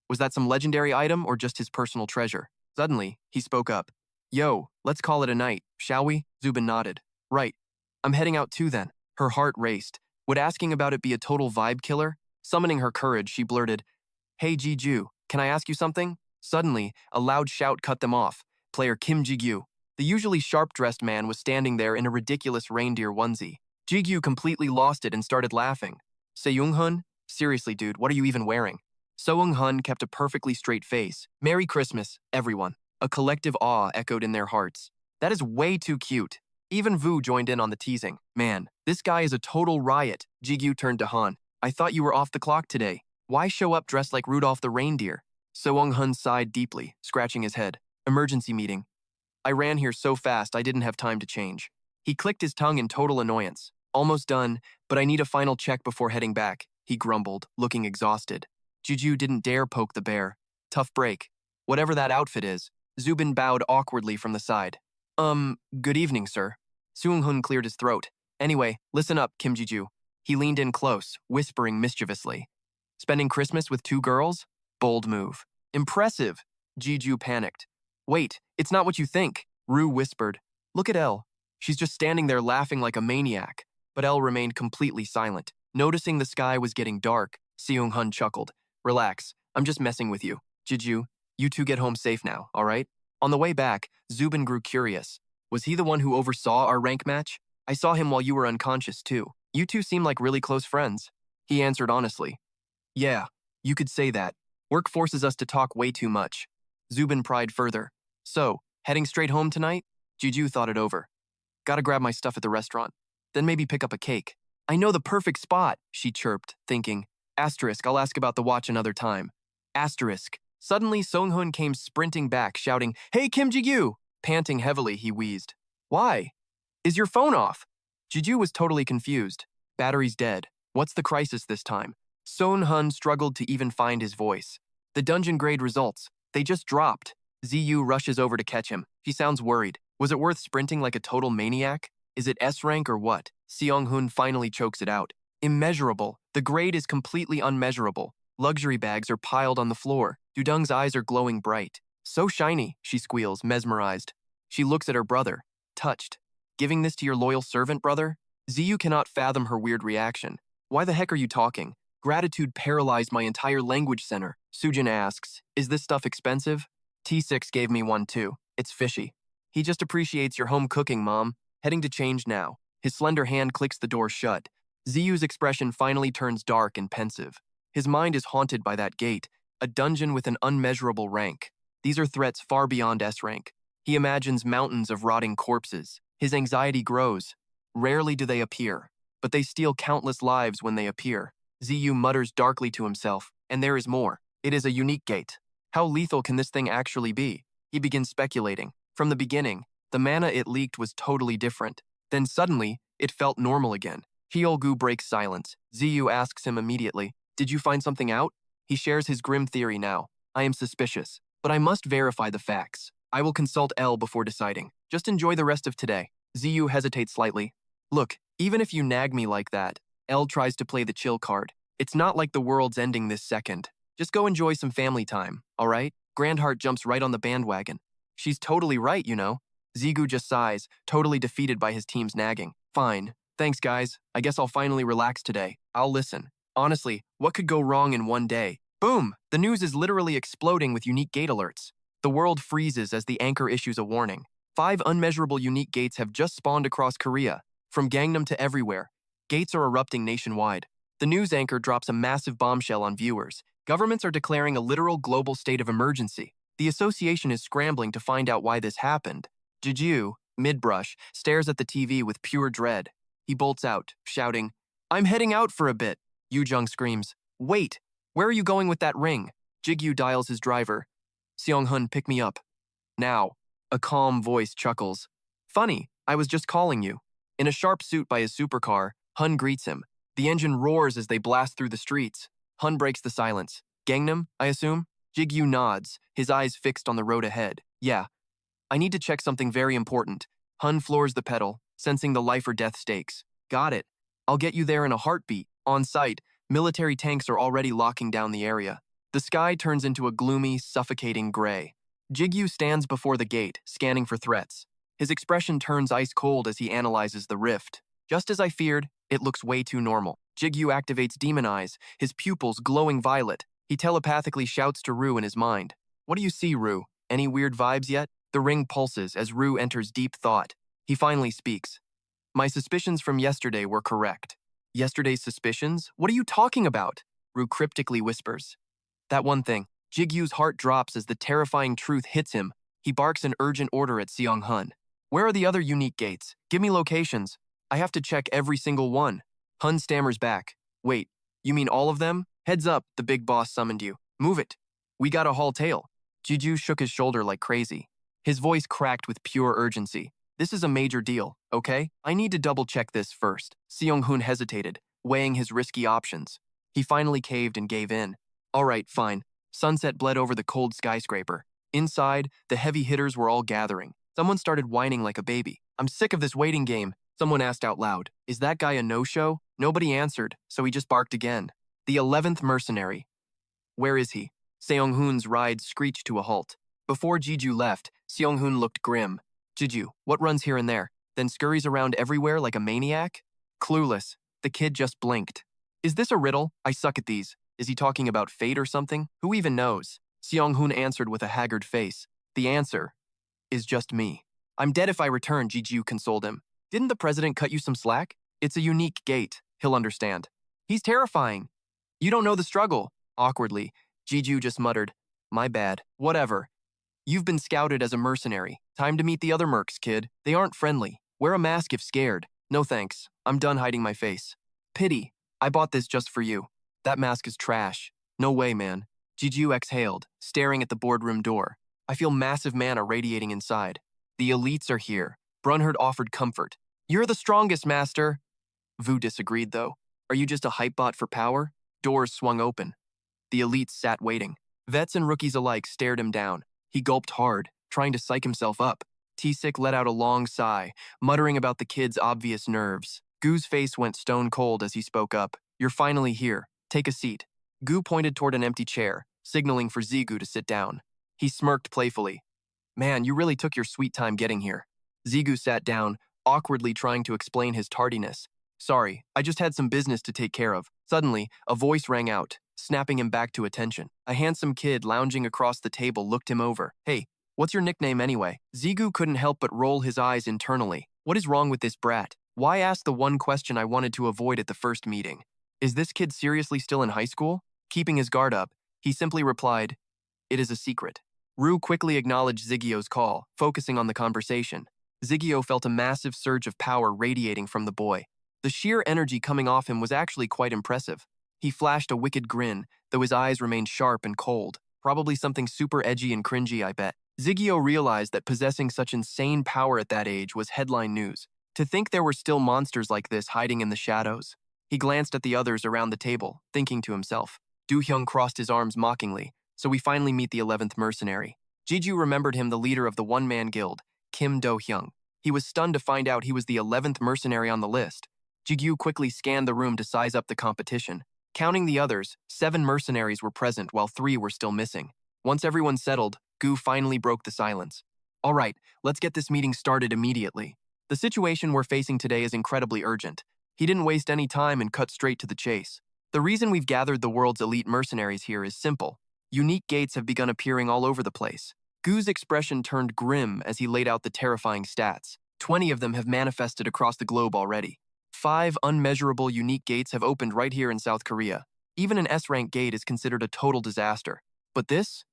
Was that some legendary item or just his personal treasure? Suddenly, he spoke up. Yo, let's call it a night, shall we? Zubin nodded. Right. I'm heading out too then. Her heart raced. Would asking about it be a total vibe killer? Summoning her courage, she blurted, Hey Jiju, can I ask you something? Suddenly, a loud shout cut them off. Player Kim Jigyu. The usually sharp-dressed man was standing there in a ridiculous reindeer onesie. Jigyu completely lost it and started laughing. Seung-hun? Seriously, dude, what are you even wearing? Seung-hun kept a perfectly straight face. Merry Christmas, everyone. A collective awe echoed in their hearts. That is way too cute. Even Vu joined in on the teasing. Man, this guy is a total riot. Jigyu turned to Han. I thought you were off the clock today. Why show up dressed like Rudolph the reindeer? Seung-hun sighed deeply, scratching his head. Emergency meeting. I ran here so fast I didn't have time to change. He clicked his tongue in total annoyance. Almost done, but I need a final check before heading back, he grumbled, looking exhausted. Juju didn't dare poke the bear. Tough break. Whatever that outfit is. Zubin bowed awkwardly from the side. Good evening, sir. Seung-hun cleared his throat. Anyway, listen up, Kim Jiju. He leaned in close, whispering mischievously. Spending Christmas with 2 girls? Bold move. Impressive. Jiju panicked. Wait, it's not what you think, Rue whispered. Look at Elle. She's just standing there laughing like a maniac. But Elle remained completely silent. Noticing the sky was getting dark, Seung-hun chuckled. Relax, I'm just messing with you. Jiju, you 2 get home safe now, all right? On the way back, Zubin grew curious. Was he the one who oversaw our rank match? I saw him while you were unconscious too. You 2 seem like really close friends. He answered honestly. Yeah, you could say that. Work forces us to talk way too much. Zubin pried further. So, heading straight home tonight? Juju thought it over. Gotta grab my stuff at the restaurant. Then maybe pick up a cake. I know the perfect spot, she chirped, thinking. Asterisk, I'll ask about the watch another time. Asterisk. Suddenly, Song-hun came sprinting back, shouting, "Hey, Kim Ji-gyu!" Panting heavily, he wheezed. "Why? Is your phone off?" Ji-gyu was totally confused. Battery's dead. What's the crisis this time? Song-hun struggled to even find his voice. The dungeon grade results. They just dropped. Ziyu rushes over to catch him. She sounds worried. Was it worth sprinting like a total maniac? Is it S rank or what? Seong-hun finally chokes it out. Immeasurable. The grade is completely unmeasurable. Luxury bags are piled on the floor. Dudung's eyes are glowing bright. "So shiny," she squeals, mesmerized. She looks at her brother, touched. "Giving this to your loyal servant, brother?" Ziyu cannot fathom her weird reaction. "Why the heck are you talking?" Gratitude paralyzed my entire language center. Sujin asks, "Is this stuff expensive?" T6 gave me one too. It's fishy. "He just appreciates your home cooking, Mom." Heading to change now. His slender hand clicks the door shut. Ziyu's expression finally turns dark and pensive. His mind is haunted by that gate, a dungeon with an unmeasurable rank. These are threats far beyond S rank. He imagines mountains of rotting corpses. His anxiety grows. Rarely do they appear, but they steal countless lives when they appear. Ziyu mutters darkly to himself, and there is more. It is a unique gate. How lethal can this thing actually be? He begins speculating. From the beginning, the mana it leaked was totally different. Then suddenly, it felt normal again. Hyolgu breaks silence. Ziyu asks him immediately, "Did you find something out?" He shares his grim theory now. "I am suspicious, but I must verify the facts. I will consult L before deciding. Just enjoy the rest of today." Ziyu hesitates slightly. "Look, even if you nag me like that," L tries to play the chill card. "It's not like the world's ending this second. Just go enjoy some family time, all right?" Grandheart jumps right on the bandwagon. "She's totally right, you know." Zigu just sighs, totally defeated by his team's nagging. "Fine. Thanks, guys. I guess I'll finally relax today. I'll listen. Honestly, what could go wrong in one day?" Boom! The news is literally exploding with unique gate alerts. The world freezes as the anchor issues a warning. 5 unmeasurable unique gates have just spawned across Korea, from Gangnam to everywhere. Gates are erupting nationwide. The news anchor drops a massive bombshell on viewers. Governments are declaring a literal global state of emergency. The association is scrambling to find out why this happened. Jeju, mid-brush, stares at the TV with pure dread. He bolts out, shouting, "I'm heading out for a bit." Yoo-jung screams, "Wait! Where are you going with that ring?" Jigyu dials his driver. "Seong-hun, pick me up. Now." A calm voice chuckles. "Funny, I was just calling you." In a sharp suit by his supercar, Hun greets him. The engine roars as they blast through the streets. Hun breaks the silence. "Gangnam, I assume?" Jigyu nods, his eyes fixed on the road ahead. "Yeah. I need to check something very important." Hun floors the pedal, sensing the life or death stakes. "Got it. I'll get you there in a heartbeat." On site, military tanks are already locking down the area. The sky turns into a gloomy, suffocating gray. Jigyu stands before the gate, scanning for threats. His expression turns ice cold as he analyzes the rift. Just as I feared, it looks way too normal. Jigyu activates Demon Eyes, his pupils glowing violet. He telepathically shouts to Rue in his mind. "What do you see, Rue? Any weird vibes yet?" The ring pulses as Rue enters deep thought. He finally speaks. "My suspicions from yesterday were correct." "Yesterday's suspicions? What are you talking about?" Rue cryptically whispers. "That one thing." Jigyu's heart drops as the terrifying truth hits him. He barks an urgent order at Seong-hun. "Where are the other unique gates? Give me locations. I have to check every single one." Hun stammers back. "Wait, you mean all of them? Heads up, the big boss summoned you. Move it. We got a haul tail." Jiju shook his shoulder like crazy. His voice cracked with pure urgency. "This is a major deal, okay? I need to double-check this first." Seong-hun hesitated, weighing his risky options. He finally caved and gave in. "All right, fine." Sunset bled over the cold skyscraper. Inside, the heavy hitters were all gathering. Someone started whining like a baby. "I'm sick of this waiting game," someone asked out loud. "Is that guy a no-show?" Nobody answered, so he just barked again. "The 11th mercenary. Where is he?" Seong-hun's ride screeched to a halt. Before Jiju left, Seong-hun looked grim. "Jiju, what runs here and there, then scurries around everywhere like a maniac?" Clueless, the kid just blinked. "Is this a riddle? I suck at these. Is he talking about fate or something? Who even knows?" Seong-hun answered with a haggard face. "The answer is just me." "I'm dead if I return," Jiju consoled him. "Didn't the president cut you some slack? It's a unique gate. He'll understand." "He's terrifying." "You don't know the struggle." Awkwardly, Jiju just muttered, "My bad. Whatever. You've been scouted as a mercenary. Time to meet the other mercs, kid. They aren't friendly. Wear a mask if scared." "No thanks. I'm done hiding my face." "Pity. I bought this just for you." "That mask is trash." "No way, man. Jiju exhaled, staring at the boardroom door. I feel massive mana radiating inside. The elites are here. Brunhard offered comfort. You're the strongest, master. Vu disagreed, though. Are you just a hype bot for power? Doors swung open. The elites sat waiting. Vets and rookies alike stared him down. He gulped hard, trying to psych himself up. T-Sick let out a long sigh, muttering about the kid's obvious nerves. Gu's face went stone cold as he spoke up. You're finally here. Take a seat. Gu pointed toward an empty chair, signaling for Zigu to sit down. He smirked playfully. Man, you really took your sweet time getting here. Zigu sat down, awkwardly trying to explain his tardiness. Sorry, I just had some business to take care of. Suddenly, a voice rang out, snapping him back to attention. A handsome kid lounging across the table looked him over. Hey, what's your nickname anyway? Zigu couldn't help but roll his eyes internally. What is wrong with this brat? Why ask the one question I wanted to avoid at the first meeting? Is this kid seriously still in high school? Keeping his guard up, he simply replied, It is a secret. Ru quickly acknowledged Zigio's call, focusing on the conversation. Zigio felt a massive surge of power radiating from the boy. The sheer energy coming off him was actually quite impressive. He flashed a wicked grin, though his eyes remained sharp and cold. Probably something super edgy and cringy, I bet. Zigio realized that possessing such insane power at that age was headline news. To think there were still monsters like this hiding in the shadows. He glanced at the others around the table, thinking to himself. Du-hyung crossed his arms mockingly, so we finally meet the 11th mercenary. Jiju remembered him the leader of the one-man guild, Kim Do-hyung. He was stunned to find out he was the 11th mercenary on the list. Jigyu quickly scanned the room to size up the competition. Counting the others, 7 mercenaries were present while 3 were still missing. Once everyone settled, Gu finally broke the silence. All right, let's get this meeting started immediately. The situation we're facing today is incredibly urgent. He didn't waste any time and cut straight to the chase. The reason we've gathered the world's elite mercenaries here is simple. Unique gates have begun appearing all over the place. Gu's expression turned grim as he laid out the terrifying stats. 20 of them have manifested across the globe already. 5 unmeasurable unique gates have opened right here in South Korea. Even an S-rank gate is considered a total disaster. But this?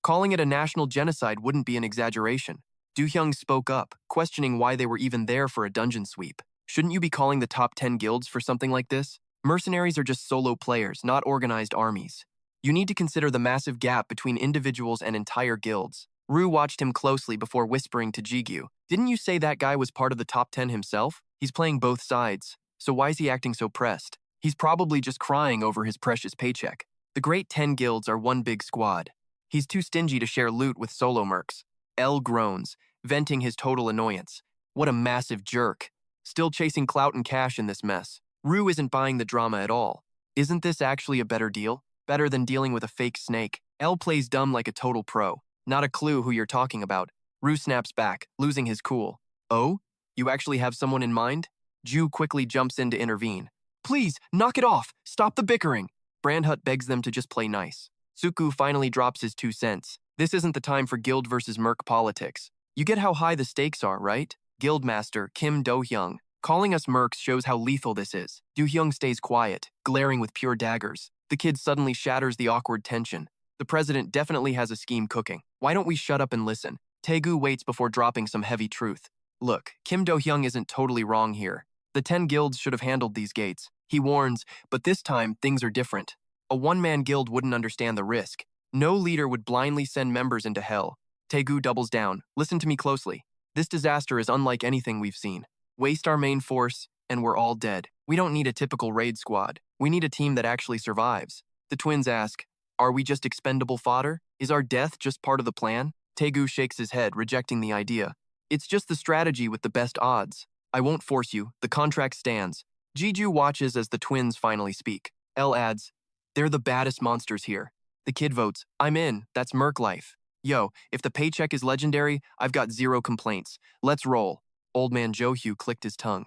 Calling it a national genocide wouldn't be an exaggeration. Du-hyung spoke up, questioning why they were even there for a dungeon sweep. Shouldn't you be calling the top 10 guilds for something like this? Mercenaries are just solo players, not organized armies. You need to consider the massive gap between individuals and entire guilds. Ru watched him closely before whispering to Jigyu. Didn't you say that guy was part of the top 10 himself? He's playing both sides, so why is he acting so pressed? He's probably just crying over his precious paycheck. The great 10 guilds are one big squad. He's too stingy to share loot with solo mercs. L groans, venting his total annoyance. What a massive jerk. Still chasing clout and cash in this mess. Ru isn't buying the drama at all. Isn't this actually a better deal? Better than dealing with a fake snake. L plays dumb like a total pro. Not a clue who you're talking about. Ru snaps back, losing his cool. Oh? You actually have someone in mind? Ju quickly jumps in to intervene. Please, knock it off! Stop the bickering! Brandhut begs them to just play nice. Suku finally drops his 2 cents. This isn't the time for guild versus merc politics. You get how high the stakes are, right? Guildmaster Kim Do-hyung. Calling us mercs shows how lethal this is. Do-hyung stays quiet, glaring with pure daggers. The kid suddenly shatters the awkward tension. The president definitely has a scheme cooking. Why don't we shut up and listen? Taegu waits before dropping some heavy truth. Look, Kim Do-hyung isn't totally wrong here. The 10 guilds should have handled these gates. He warns, but this time, things are different. A one-man guild wouldn't understand the risk. No leader would blindly send members into hell. Taegu doubles down. Listen to me closely. This disaster is unlike anything we've seen. Waste our main force, and we're all dead. We don't need a typical raid squad. We need a team that actually survives. The twins ask, are we just expendable fodder? Is our death just part of the plan? Taegu shakes his head, rejecting the idea. It's just the strategy with the best odds. I won't force you. The contract stands. Jiju watches as the twins finally speak. L adds, they're the baddest monsters here. The kid votes, I'm in. That's merc life. Yo, if the paycheck is legendary, I've got 0 complaints. Let's roll. Old man Johyu clicked his tongue.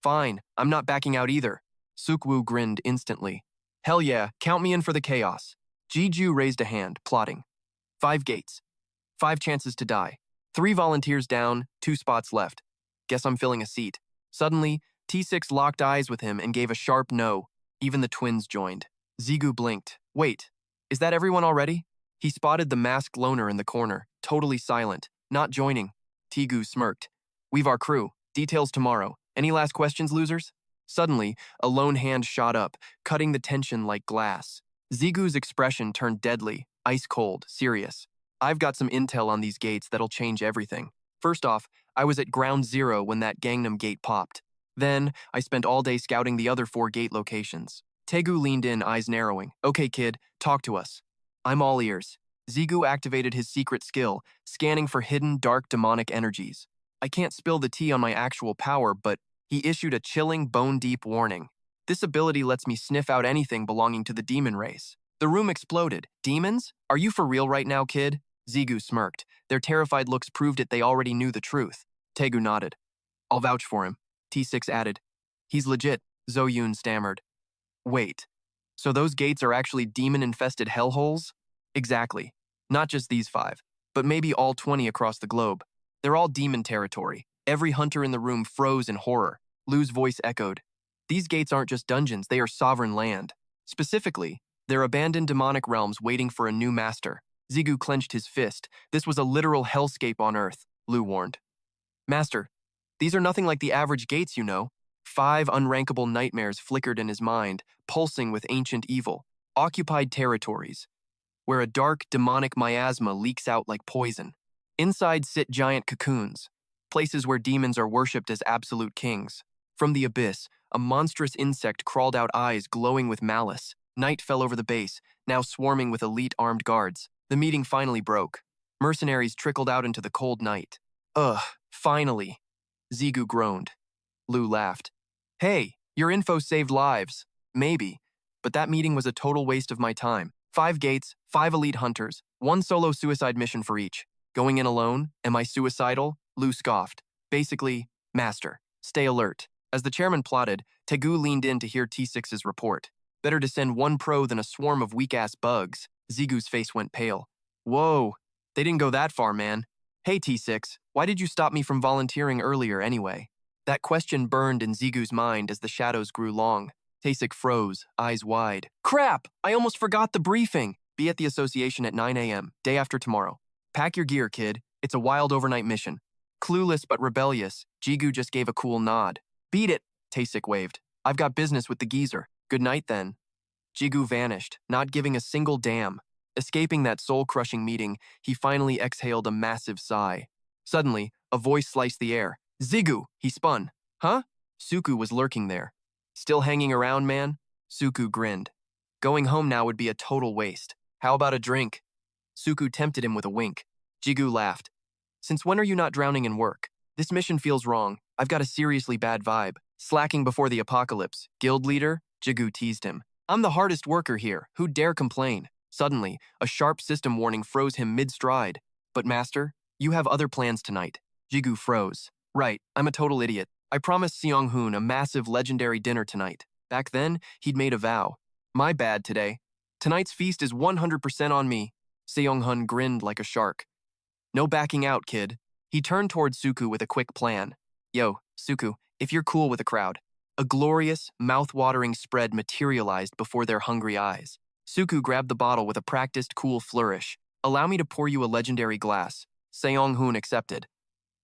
Fine, I'm not backing out either. Sukwu grinned instantly. Hell yeah, count me in for the chaos. Jiju raised a hand, plotting. 5 gates. 5 chances to die. 3 volunteers down, 2 spots left. Guess I'm filling a seat. Suddenly, T6 locked eyes with him and gave a sharp no. Even the twins joined. Zigu blinked. Wait, is that everyone already? He spotted the masked loner in the corner, totally silent, not joining. Tigu smirked. We've our crew. Details tomorrow. Any last questions, losers? Suddenly, a lone hand shot up, cutting the tension like glass. Zigu's expression turned deadly, ice cold, serious. I've got some intel on these gates that'll change everything. First off, I was at ground zero when that Gangnam gate popped. Then, I spent all day scouting the other 4 gate locations. Taegu leaned in, eyes narrowing. Okay, kid, talk to us. I'm all ears. Zigu activated his secret skill, scanning for hidden, dark, demonic energies. I can't spill the tea on my actual power, but he issued a chilling, bone-deep warning. This ability lets me sniff out anything belonging to the demon race. The room exploded. Demons? Are you for real right now, kid? Zigu smirked. Their terrified looks proved it they already knew the truth. Taegu nodded. I'll vouch for him. T6 added. He's legit, Zhou Yun stammered. Wait, so those gates are actually demon-infested hellholes? Exactly. Not just these 5, but maybe all 20 across the globe. They're all demon territory. Every hunter in the room froze in horror. Lu's voice echoed. These gates aren't just dungeons, they are sovereign land. Specifically, they're abandoned demonic realms waiting for a new master. Zigu clenched his fist. This was a literal hellscape on Earth, Lu warned. Master, these are nothing like the average gates, you know. 5 unrankable nightmares flickered in his mind, pulsing with ancient evil. Occupied territories, where a dark, demonic miasma leaks out like poison. Inside sit giant cocoons, places where demons are worshipped as absolute kings. From the abyss, a monstrous insect crawled out, eyes glowing with malice. Night fell over the base, now swarming with elite armed guards. The meeting finally broke. Mercenaries trickled out into the cold night. Ugh, finally. Zigu groaned. Lu laughed. Hey, your info saved lives. Maybe, but that meeting was a total waste of my time. 5 gates, 5 elite hunters, 1 solo suicide mission for each. Going in alone? Am I suicidal? Lu scoffed. Basically, master, stay alert. As the chairman plotted, Taegu leaned in to hear T6's report. Better to send 1 pro than a swarm of weak-ass bugs. Zigu's face went pale. Whoa, they didn't go that far, man. Hey, T6, why did you stop me from volunteering earlier anyway? That question burned in Zigu's mind as the shadows grew long. Tasik froze, eyes wide. Crap! I almost forgot the briefing! Be at the association at 9 a.m., day after tomorrow. Pack your gear, kid. It's a wild overnight mission. Clueless but rebellious, Jigu just gave a cool nod. Beat it, Tasik waved. I've got business with the geezer. Good night, then. Jigu vanished, not giving a single damn. Escaping that soul-crushing meeting, he finally exhaled a massive sigh. Suddenly, a voice sliced the air. Zigu! He spun. Huh? Suku was lurking there. Still hanging around, man? Suku grinned. Going home now would be a total waste. How about a drink? Suku tempted him with a wink. Jigu laughed. Since when are you not drowning in work? This mission feels wrong. I've got a seriously bad vibe. Slacking before the apocalypse. Guild leader? Jigu teased him. I'm the hardest worker here. Who dare complain? Suddenly, a sharp system warning froze him mid-stride. But master, you have other plans tonight. Jigu froze. Right, I'm a total idiot. I promised Seong-hoon a massive legendary dinner tonight. Back then, he'd made a vow. My bad today. Tonight's feast is 100% on me. Seong-hoon grinned like a shark. No backing out, kid. He turned toward Suku with a quick plan. Yo, Suku, if you're cool with the crowd. A glorious, mouth-watering spread materialized before their hungry eyes. Suku grabbed the bottle with a practiced, cool flourish. Allow me to pour you a legendary glass. Seong-hoon accepted.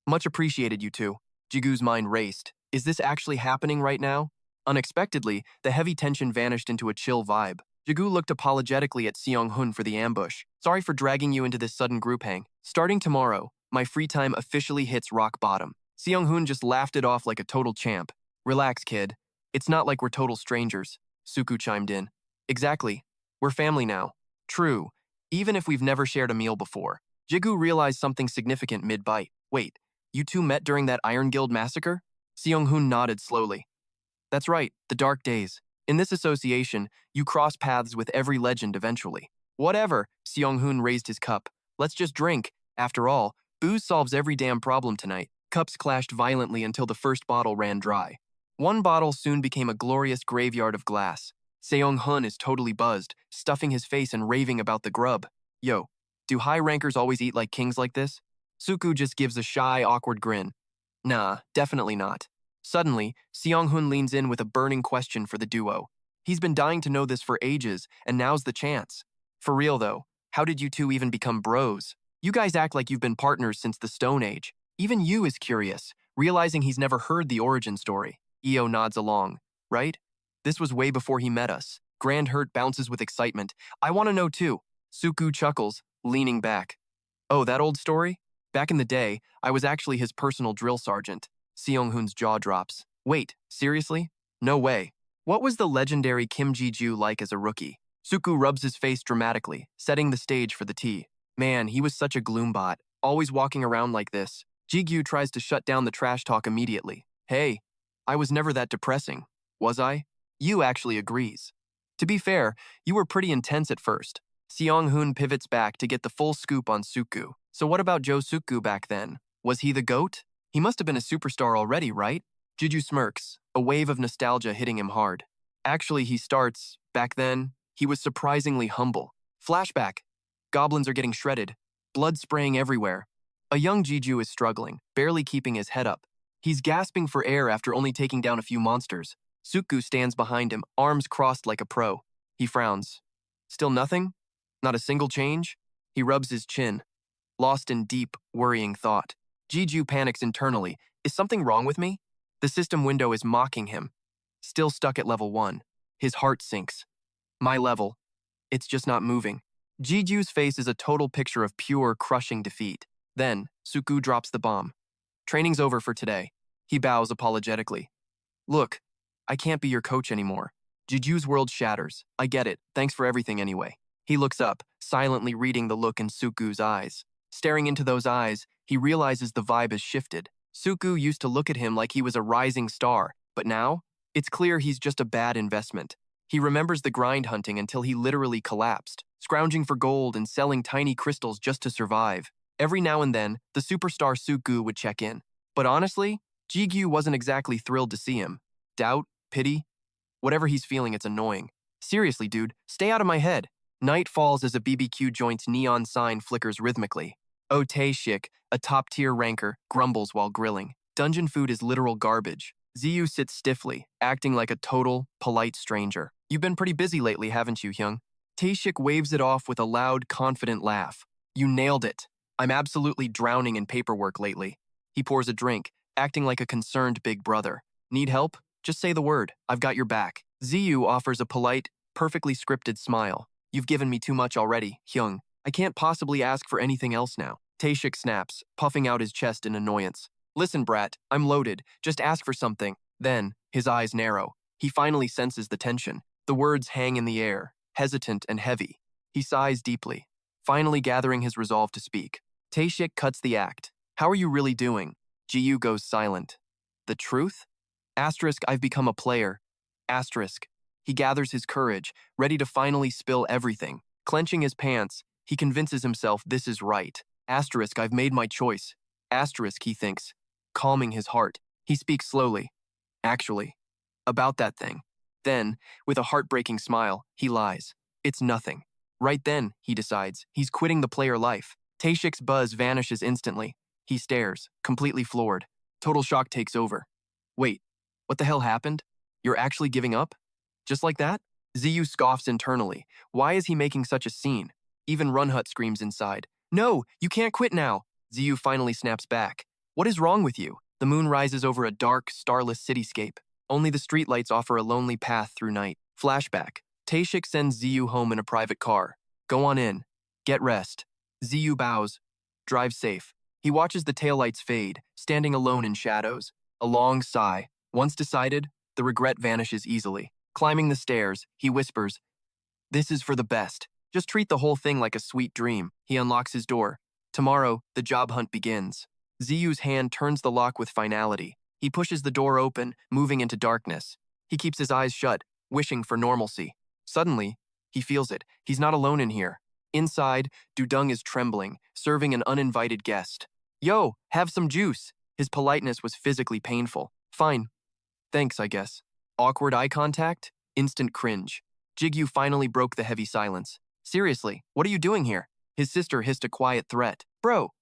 Much appreciated, you two. Jigu's mind raced. Is this actually happening right now? Unexpectedly, the heavy tension vanished into a chill vibe. Jigu looked apologetically at Seong-hoon for the ambush. Sorry for dragging you into this sudden group hang. Starting tomorrow, my free time officially hits rock bottom. Seong-hoon just laughed it off like a total champ. Relax, kid. It's not like we're total strangers. Suku chimed in. Exactly. We're family now. True. Even if we've never shared a meal before. Jigu realized something significant mid-bite. Wait, you two met during that Iron Guild massacre? Seong-hoon nodded slowly. That's right, the dark days. In this association, you cross paths with every legend eventually. Whatever, Seong-hoon raised his cup. Let's just drink. After all, booze solves every damn problem tonight. Cups clashed violently until the first bottle ran dry. One bottle soon became a glorious graveyard of glass. Seong-hoon is totally buzzed, stuffing his face and raving about the grub. Yo, do high rankers always eat like kings like this? Suku just gives a shy, awkward grin. Nah, definitely not. Suddenly, Seong-hoon leans in with a burning question for the duo. He's been dying to know this for ages, and now's the chance. For real though, how did you two even become bros? You guys act like you've been partners since the Stone Age. Even you is curious, realizing he's never heard the origin story. Io nods along. Right? This was way before he met us. Grand Hurt bounces with excitement. I want to know too. Suku chuckles, leaning back. Oh, that old story? Back in the day, I was actually his personal drill sergeant. Seong-hoon's jaw drops. Wait, seriously? No way. What was the legendary Kim Ji-ju like as a rookie? Suku rubs his face dramatically, setting the stage for the tea. Man, he was such a gloombot, always walking around like this. Ji-gyu tries to shut down the trash talk immediately. Hey, I was never that depressing, was I? Yu actually agrees. To be fair, you were pretty intense at first. Seong-hoon pivots back to get the full scoop on Suku. So what about Joe Suku back then? Was he the GOAT? He must have been a superstar already, right? Juju smirks, a wave of nostalgia hitting him hard. Actually, he starts, back then, he was surprisingly humble. Flashback. Goblins are getting shredded, blood spraying everywhere. A young Jiju is struggling, barely keeping his head up. He's gasping for air after only taking down a few monsters. Suku stands behind him, arms crossed like a pro. He frowns. Still nothing? Not a single change? He rubs his chin, lost in deep, worrying thought. Jiju panics internally. Is something wrong with me? The system window is mocking him. Still stuck at level 1. His heart sinks. My level. It's just not moving. Jiju's face is a total picture of pure, crushing defeat. Then, Suku drops the bomb. Training's over for today. He bows apologetically. Look, I can't be your coach anymore. Jiju's world shatters. I get it. Thanks for everything anyway. He looks up, silently reading the look in Suku's eyes. Staring into those eyes, he realizes the vibe has shifted. Suku used to look at him like he was a rising star, but now, it's clear he's just a bad investment. He remembers the grind hunting until he literally collapsed, scrounging for gold and selling tiny crystals just to survive. Every now and then, the superstar Suku would check in. But honestly, Jigyu wasn't exactly thrilled to see him. Doubt, pity, whatever he's feeling, it's annoying. Seriously, dude, stay out of my head. Night falls as a BBQ joint's neon sign flickers rhythmically. Oh Tae-shik, a top-tier ranker, grumbles while grilling. Dungeon food is literal garbage. Ziyu sits stiffly, acting like a total, polite stranger. You've been pretty busy lately, haven't you, Hyung? Tae-shik waves it off with a loud, confident laugh. You nailed it. I'm absolutely drowning in paperwork lately. He pours a drink, acting like a concerned big brother. Need help? Just say the word. I've got your back. Ziyu offers a polite, perfectly scripted smile. You've given me too much already, Hyung. I can't possibly ask for anything else now. Tae-shik snaps, puffing out his chest in annoyance. Listen, brat, I'm loaded. Just ask for something. Then, his eyes narrow. He finally senses the tension. The words hang in the air, hesitant and heavy. He sighs deeply, finally gathering his resolve to speak. Tae-shik cuts the act. How are you really doing? Jiyu goes silent. The truth? Asterisk, I've become a player. Asterisk. He gathers his courage, ready to finally spill everything. Clenching his pants, he convinces himself this is right. Asterisk, I've made my choice. Asterisk, he thinks, calming his heart. He speaks slowly. Actually, about that thing. Then, with a heartbreaking smile, he lies. It's nothing. Right then, he decides, he's quitting the player life. Tae-shik's buzz vanishes instantly. He stares, completely floored. Total shock takes over. Wait, what the hell happened? You're actually giving up? Just like that? Ziyu scoffs internally. Why is he making such a scene? Even Runhut screams inside. No, you can't quit now. Ziyu finally snaps back. What is wrong with you? The moon rises over a dark, starless cityscape. Only the streetlights offer a lonely path through night. Flashback. Tae-shik sends Ziyu home in a private car. Go on in. Get rest. Ziyu bows. Drive safe. He watches the taillights fade, standing alone in shadows. A long sigh. Once decided, the regret vanishes easily. Climbing the stairs, he whispers, This is for the best. Just treat the whole thing like a sweet dream. He unlocks his door. Tomorrow, the job hunt begins. Ziyu's hand turns the lock with finality. He pushes the door open, moving into darkness. He keeps his eyes shut, wishing for normalcy. Suddenly, he feels it. He's not alone in here. Inside, Dudung is trembling, serving an uninvited guest. Yo, have some juice. His politeness was physically painful. Fine. Thanks, I guess. Awkward eye contact? Instant cringe. Jigyu finally broke the heavy silence. Seriously, what are you doing here? His sister hissed a quiet threat. Bro,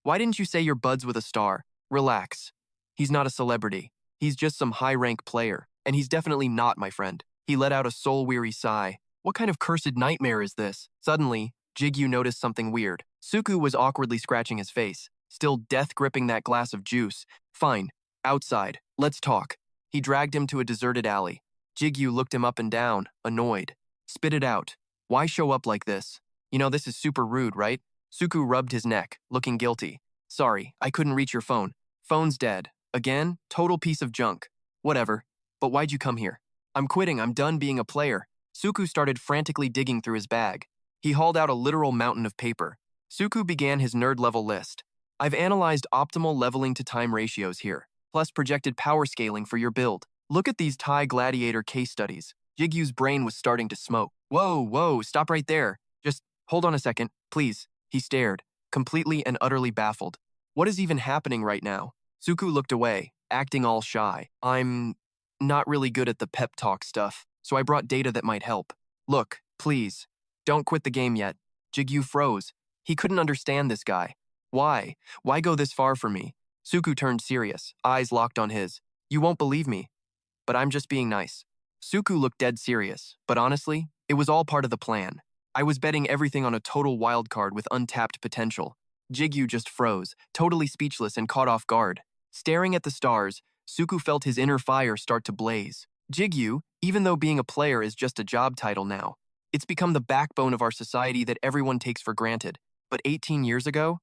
why didn't you say you're buds with a star? Relax. He's not a celebrity. He's just some high-rank player, and he's definitely not my friend. He let out a soul-weary sigh. What kind of cursed nightmare is this? Suddenly, Jigyu noticed something weird. Suku was awkwardly scratching his face, still death-gripping that glass of juice. Fine. Outside. Let's talk. He dragged him to a deserted alley. Jigyu looked him up and down, annoyed. Spit it out. Why show up like this? You know, this is super rude, right? Suku rubbed his neck, looking guilty. Sorry, I couldn't reach your phone. Phone's dead. Again? Total piece of junk. Whatever. But why'd you come here? I'm quitting, I'm done being a player. Suku started frantically digging through his bag. He hauled out a literal mountain of paper. Suku began his nerd-level list. I've analyzed optimal leveling to time ratios here, plus projected power scaling for your build. Look at these Thai gladiator case studies. Jigyu's brain was starting to smoke. Whoa, stop right there. Just hold on a second, please. He stared, completely and utterly baffled. What is even happening right now? Suku looked away, acting all shy. I'm not really good at the pep talk stuff, so I brought data that might help. Look, please, don't quit the game yet. Jigyu froze. He couldn't understand this guy. Why? Why go this far for me? Suku turned serious, eyes locked on his. You won't believe me, but I'm just being nice. Suku looked dead serious, but honestly, it was all part of the plan. I was betting everything on a total wild card with untapped potential. Jigyu just froze, totally speechless and caught off guard. Staring at the stars, Suku felt his inner fire start to blaze. Jigyu, even though being a player is just a job title now, it's become the backbone of our society that everyone takes for granted. But 18 years ago,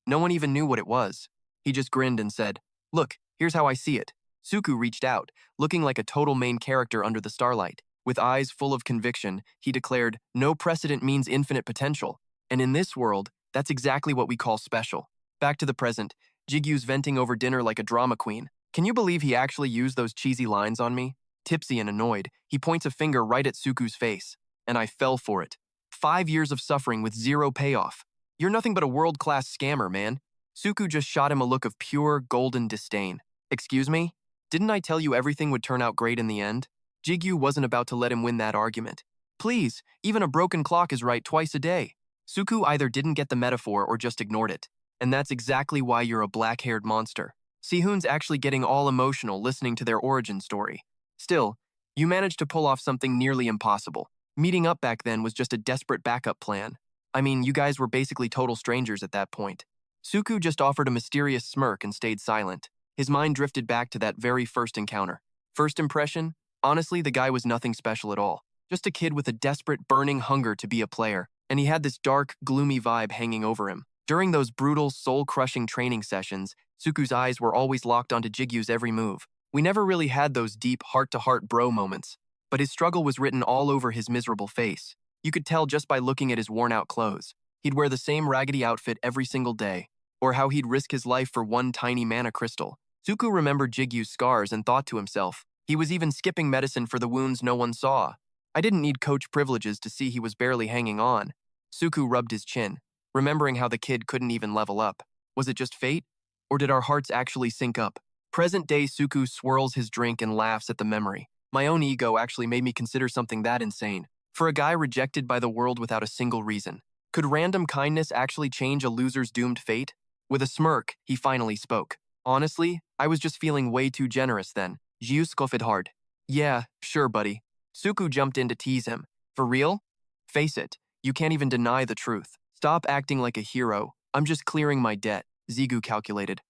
no one even knew what it was. He just grinned and said, Look, here's how I see it. Suku reached out, looking like a total main character under the starlight. With eyes full of conviction, he declared, no precedent means infinite potential. And in this world, that's exactly what we call special. Back to the present, Jigyu's venting over dinner like a drama queen. Can you believe he actually used those cheesy lines on me? Tipsy and annoyed, he points a finger right at Suku's face. And I fell for it. 5 years of suffering with zero payoff. You're nothing but a world-class scammer, man. Suku just shot him a look of pure, golden disdain. Excuse me? Didn't I tell you everything would turn out great in the end? Jigyu wasn't about to let him win that argument. Please, even a broken clock is right twice a day. Suku either didn't get the metaphor or just ignored it. And that's exactly why you're a black-haired monster. Sehun's actually getting all emotional listening to their origin story. Still, you managed to pull off something nearly impossible. Meeting up back then was just a desperate backup plan. I mean, you guys were basically total strangers at that point. Suku just offered a mysterious smirk and stayed silent. His mind drifted back to that very first encounter. First impression? Honestly, the guy was nothing special at all. Just a kid with a desperate, burning hunger to be a player, and he had this dark, gloomy vibe hanging over him. During those brutal, soul-crushing training sessions, Suku's eyes were always locked onto Jigyu's every move. We never really had those deep, heart-to-heart bro moments, but his struggle was written all over his miserable face. You could tell just by looking at his worn-out clothes. He'd wear the same raggedy outfit every single day, or how he'd risk his life for one tiny mana crystal. Suku remembered Jigyu's scars and thought to himself, he was even skipping medicine for the wounds no one saw. I didn't need coach privileges to see he was barely hanging on. Suku rubbed his chin, remembering how the kid couldn't even level up. Was it just fate? Or did our hearts actually sync up? Present-day Suku swirls his drink and laughs at the memory. My own ego actually made me consider something that insane. For a guy rejected by the world without a single reason, could random kindness actually change a loser's doomed fate? With a smirk, he finally spoke. Honestly, I was just feeling way too generous then. Jiu scoffed hard. Yeah, sure, buddy. Suku jumped in to tease him. For real? Face it, you can't even deny the truth. Stop acting like a hero. I'm just clearing my debt, Zigu calculated.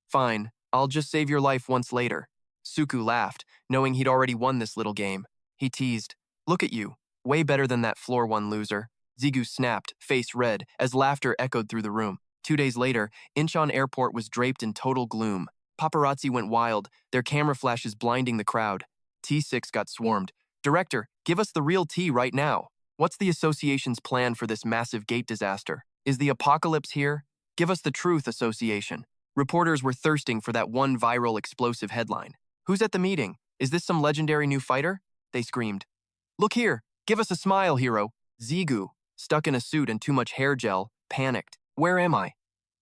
Fine, I'll just save your life once later. Suku laughed, knowing he'd already won this little game. He teased. Look at you. Way better than that floor one loser. Zigu snapped, face red, as laughter echoed through the room. 2 days later, Incheon Airport was draped in total gloom. Paparazzi went wild, their camera flashes blinding the crowd. T6 got swarmed. Director, give us the real tea right now. What's the association's plan for this massive gate disaster? Is the apocalypse here? Give us the truth, association. Reporters were thirsting for that one viral explosive headline. Who's at the meeting? Is this some legendary new fighter? They screamed. Look here, give us a smile, hero. Zigu, stuck in a suit and too much hair gel, panicked. Where am I?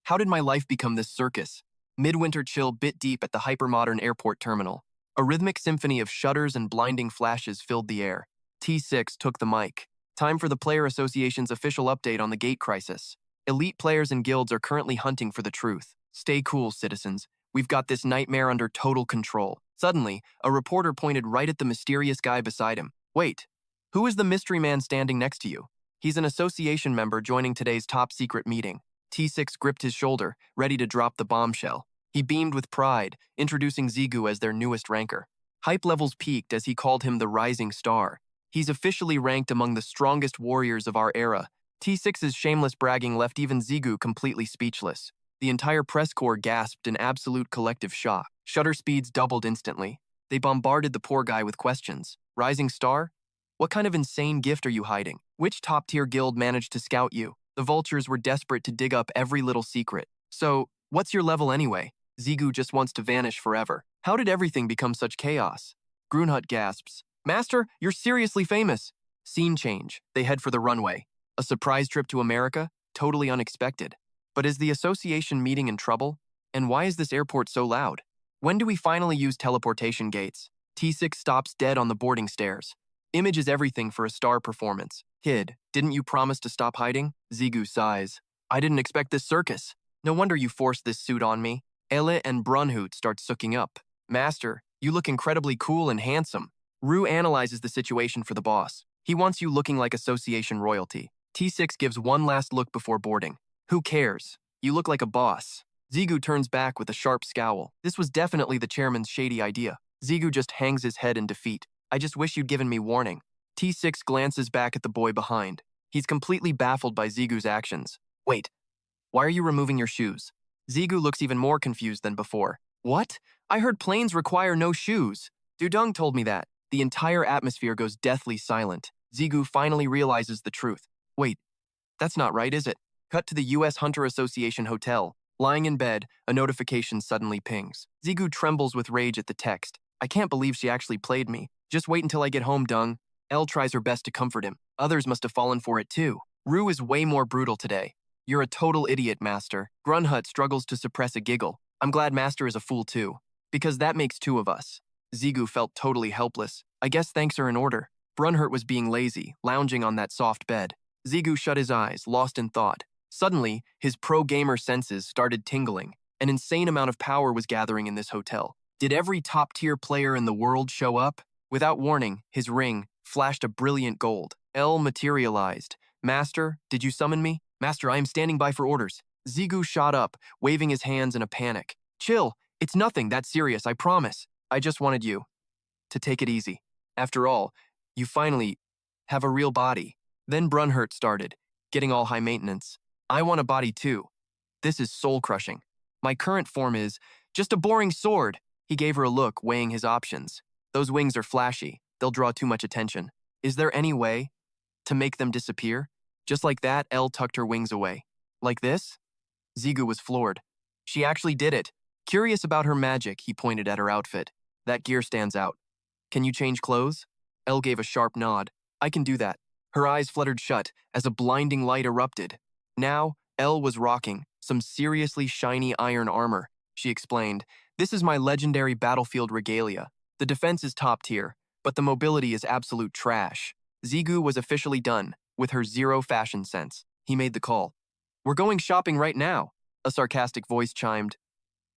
How did my life become this circus? Midwinter chill bit deep at the hypermodern airport terminal. A rhythmic symphony of shutters and blinding flashes filled the air. T6 took the mic. Time for the Player Association's official update on the gate crisis. Elite players and guilds are currently hunting for the truth. Stay cool, citizens. We've got this nightmare under total control. Suddenly, a reporter pointed right at the mysterious guy beside him. Wait, who is the mystery man standing next to you? He's an association member joining today's top-secret meeting. T6 gripped his shoulder, ready to drop the bombshell. He beamed with pride, introducing Zigu as their newest ranker. Hype levels peaked as he called him the rising star. He's officially ranked among the strongest warriors of our era. T6's shameless bragging left even Zigu completely speechless. The entire press corps gasped in absolute collective shock. Shutter speeds doubled instantly. They bombarded the poor guy with questions. Rising star? What kind of insane gift are you hiding? Which top-tier guild managed to scout you? The vultures were desperate to dig up every little secret. So, what's your level anyway? Zigu just wants to vanish forever. How did everything become such chaos? Grunhut gasps. Master, you're seriously famous. Scene change. They head for the runway. A surprise trip to America? Totally unexpected. But is the association meeting in trouble? And why is this airport so loud? When do we finally use teleportation gates? T6 stops dead on the boarding stairs. Image is everything for a star performance. Kid, didn't you promise to stop hiding? Zigu sighs. I didn't expect this circus. No wonder you forced this suit on me. Elle and Brunhut start sooking up. Master, you look incredibly cool and handsome. Rue analyzes the situation for the boss. He wants you looking like association royalty. T6 gives one last look before boarding. Who cares? You look like a boss. Zigu turns back with a sharp scowl. This was definitely the chairman's shady idea. Zigu just hangs his head in defeat. I just wish you'd given me warning. T6 glances back at the boy behind. He's completely baffled by Zigu's actions. Wait, why are you removing your shoes? Zigu looks even more confused than before. What? I heard planes require no shoes. Dudung told me that. The entire atmosphere goes deathly silent. Zigu finally realizes the truth. Wait, that's not right, is it? Cut to the U.S. Hunter Association Hotel. Lying in bed, a notification suddenly pings. Zigu trembles with rage at the text. I can't believe she actually played me. Just wait until I get home, Dung. Elle tries her best to comfort him. Others must have fallen for it too. Rue is way more brutal today. You're a total idiot, Master. Grunhut struggles to suppress a giggle. I'm glad Master is a fool too. Because that makes two of us. Zigu felt totally helpless. I guess thanks are in order. Brunhut was being lazy, lounging on that soft bed. Zigu shut his eyes, lost in thought. Suddenly, his pro-gamer senses started tingling. An insane amount of power was gathering in this hotel. Did every top-tier player in the world show up? Without warning, his ring flashed a brilliant gold. Elle materialized. Master, did you summon me? Master, I am standing by for orders. Zigu shot up, waving his hands in a panic. Chill, it's nothing that serious, I promise. I just wanted you to take it easy. After all, you finally have a real body. Then Brunhut started, getting all high maintenance. I want a body too. This is soul-crushing. My current form is just a boring sword. He gave her a look, weighing his options. Those wings are flashy. They'll draw too much attention. Is there any way to make them disappear? Just like that, Elle tucked her wings away. Like this? Zigu was floored. She actually did it. Curious about her magic, he pointed at her outfit. That gear stands out. Can you change clothes? Elle gave a sharp nod. I can do that. Her eyes fluttered shut as a blinding light erupted. Now, Elle was rocking some seriously shiny iron armor. She explained, this is my legendary battlefield regalia. The defense is top tier, but the mobility is absolute trash. Zigu was officially done, with her zero fashion sense. He made the call. We're going shopping right now, a sarcastic voice chimed.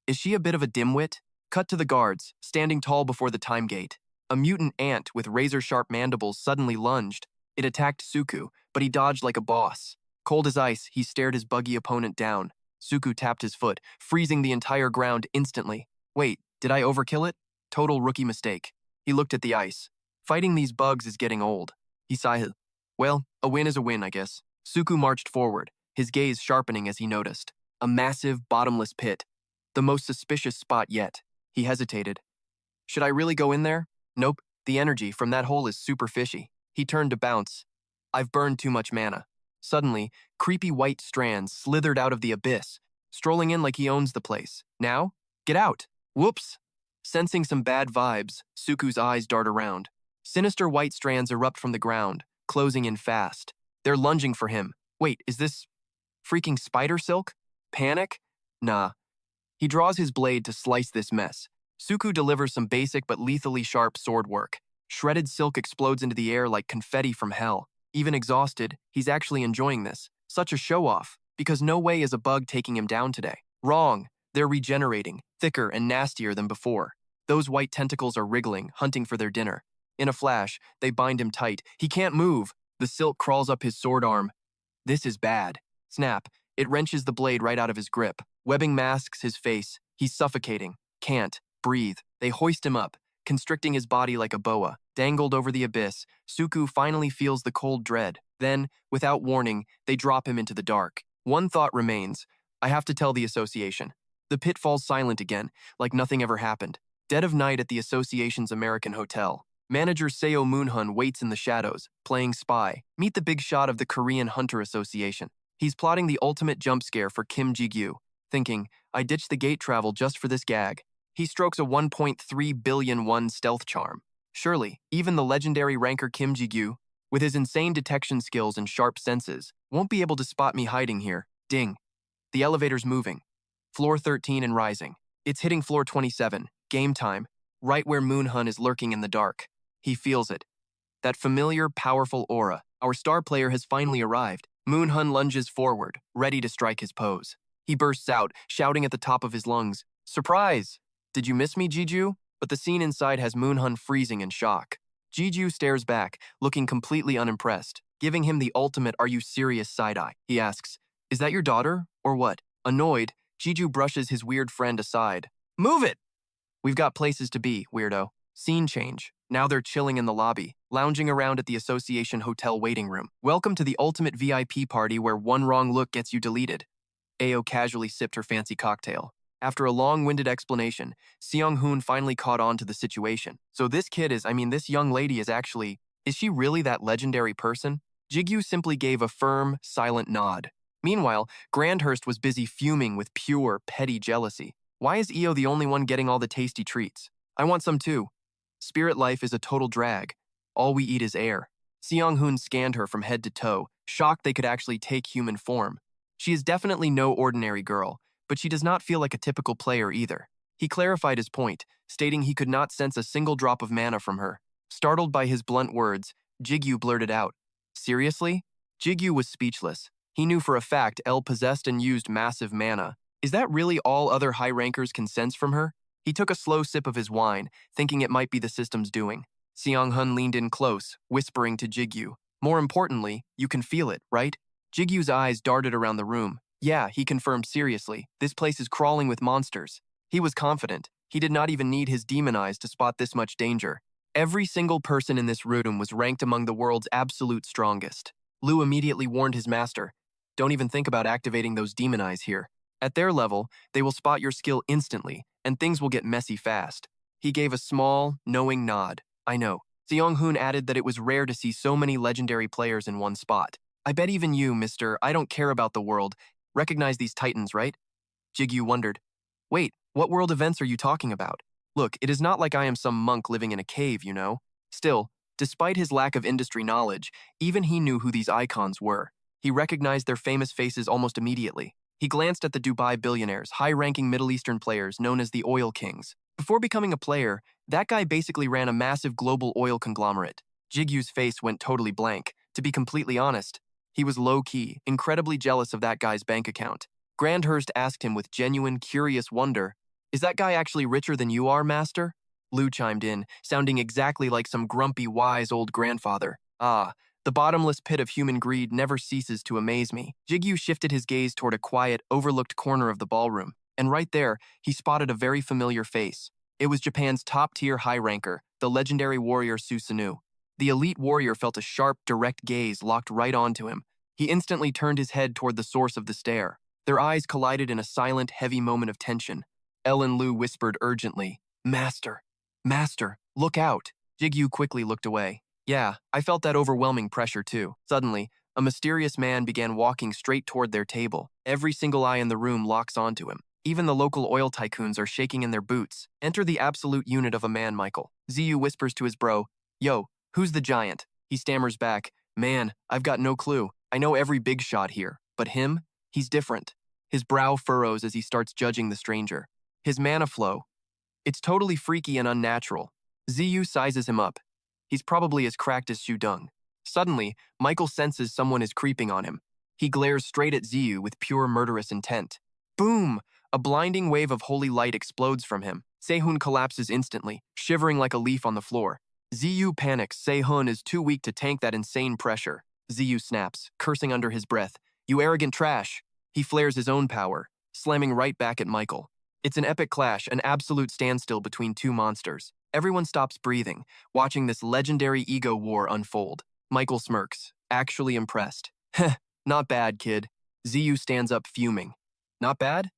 Is she a bit of a dimwit? Cut to the guards, standing tall before the time gate. A mutant ant with razor-sharp mandibles suddenly lunged. It attacked Suku, but he dodged like a boss. Cold as ice, he stared his buggy opponent down. Suku tapped his foot, freezing the entire ground instantly. Wait, did I overkill it? Total rookie mistake. He looked at the ice. Fighting these bugs is getting old. He sighed. Well, a win is a win, I guess. Suku marched forward, his gaze sharpening as he noticed. A massive, bottomless pit. The most suspicious spot yet. He hesitated. Should I really go in there? Nope, the energy from that hole is super fishy. He turned to bounce. I've burned too much mana. Suddenly, creepy white strands slithered out of the abyss, strolling in like he owns the place. Now? Get out! Whoops! Sensing some bad vibes, Suku's eyes dart around. Sinister white strands erupt from the ground, closing in fast. They're lunging for him. Wait, is this freaking spider silk? Panic? Nah. He draws his blade to slice this mess. Suku delivers some basic but lethally sharp sword work. Shredded silk explodes into the air like confetti from hell. Even exhausted, he's actually enjoying this. Such a show-off, because no way is a bug taking him down today. Wrong. They're regenerating, thicker and nastier than before. Those white tentacles are wriggling, hunting for their dinner. In a flash, they bind him tight. He can't move. The silk crawls up his sword arm. This is bad. Snap. It wrenches the blade right out of his grip. Webbing masks his face. He's suffocating. Can't breathe. They hoist him up. constricting his body like a boa. Dangled over the abyss, Suku finally feels the cold dread. Then, without warning, they drop him into the dark. One thought remains. I have to tell the association. The pit falls silent again, like nothing ever happened. Dead of night at the association's American hotel. Manager Seo Moonhun waits in the shadows, playing spy. Meet the big shot of the Korean Hunter Association. He's plotting the ultimate jump scare for Kim Ji-gyu, thinking, I ditched the gate travel just for this gag. He strokes a 1.3 billion won stealth charm. Surely, even the legendary ranker Kim Ji-gyu, with his insane detection skills and sharp senses, won't be able to spot me hiding here. Ding. The elevator's moving. Floor 13 and rising. It's hitting floor 27. Game time. Right where Moonhun is lurking in the dark. He feels it. That familiar, powerful aura. Our star player has finally arrived. Moonhun lunges forward, ready to strike his pose. He bursts out, shouting at the top of his lungs, Surprise! Did you miss me, Jiju? But the scene inside has Moonhun freezing in shock. Jiju stares back, looking completely unimpressed, giving him the ultimate "are you serious" side-eye. He asks, Is that your daughter, or what? Annoyed, Jiju brushes his weird friend aside. Move it! We've got places to be, weirdo. Scene change. Now they're chilling in the lobby, lounging around at the association hotel waiting room. Welcome to the ultimate VIP party where one wrong look gets you deleted. Ao casually sipped her fancy cocktail. After a long-winded explanation, Seong-hoon finally caught on to the situation. So this young lady is she really that legendary person? Jigyu simply gave a firm, silent nod. Meanwhile, Grandhurst was busy fuming with pure, petty jealousy. Why is Io the only one getting all the tasty treats? I want some too. Spirit life is a total drag. All we eat is air. Seong-hoon scanned her from head to toe, shocked they could actually take human form. She is definitely no ordinary girl, but she does not feel like a typical player either. He clarified his point, stating he could not sense a single drop of mana from her. Startled by his blunt words, Jigyu blurted out, Seriously? Jigyu was speechless. He knew for a fact Elle possessed and used massive mana. Is that really all other high rankers can sense from her? He took a slow sip of his wine, thinking it might be the system's doing. Seong-hun leaned in close, whispering to Jigyu, More importantly, you can feel it, right? Jigyu's eyes darted around the room. Yeah, he confirmed seriously, this place is crawling with monsters. He was confident. He did not even need his demon eyes to spot this much danger. Every single person in this room was ranked among the world's absolute strongest. Lu immediately warned his master, Don't even think about activating those demon eyes here. At their level, they will spot your skill instantly, and things will get messy fast. He gave a small, knowing nod. I know. Seong-hoon added that it was rare to see so many legendary players in one spot. I bet even you, Mr. I don't care about the world, recognize these titans, right? Jigyu wondered. Wait, what world events are you talking about? Look, it is not like I am some monk living in a cave, you know? Still, despite his lack of industry knowledge, even he knew who these icons were. He recognized their famous faces almost immediately. He glanced at the Dubai billionaires, high-ranking Middle Eastern players known as the Oil Kings. Before becoming a player, that guy basically ran a massive global oil conglomerate. Jigyu's face went totally blank. To be completely honest, he was low-key, incredibly jealous of that guy's bank account. Grandhurst asked him with genuine, curious wonder, Is that guy actually richer than you are, master? Lu chimed in, sounding exactly like some grumpy, wise old grandfather. Ah, the bottomless pit of human greed never ceases to amaze me. Jigyu shifted his gaze toward a quiet, overlooked corner of the ballroom, and right there, he spotted a very familiar face. It was Japan's top-tier high ranker, the legendary warrior Susanoo. The elite warrior felt a sharp, direct gaze locked right onto him. He instantly turned his head toward the source of the stare. Their eyes collided in a silent, heavy moment of tension. Ellen Lu whispered urgently, Master, Master, look out. Jigyu quickly looked away. Yeah, I felt that overwhelming pressure too. Suddenly, a mysterious man began walking straight toward their table. Every single eye in the room locks onto him. Even the local oil tycoons are shaking in their boots. Enter the absolute unit of a man, Michael. Ziyu whispers to his bro, Yo, who's the giant? He stammers back, Man, I've got no clue. I know every big shot here. But him? He's different. His brow furrows as he starts judging the stranger. His mana flow. It's totally freaky and unnatural. Ziyu sizes him up. He's probably as cracked as Shudung. Suddenly, Michael senses someone is creeping on him. He glares straight at Ziyu with pure murderous intent. Boom! A blinding wave of holy light explodes from him. Sehun collapses instantly, shivering like a leaf on the floor. Ziyu panics. Sehun is too weak to tank that insane pressure. Ziyu snaps, cursing under his breath. You arrogant trash! He flares his own power, slamming right back at Michael. It's an epic clash, an absolute standstill between two monsters. Everyone stops breathing, watching this legendary ego war unfold. Michael smirks, actually impressed. Heh, not bad, kid. Ziyu stands up fuming. Not bad?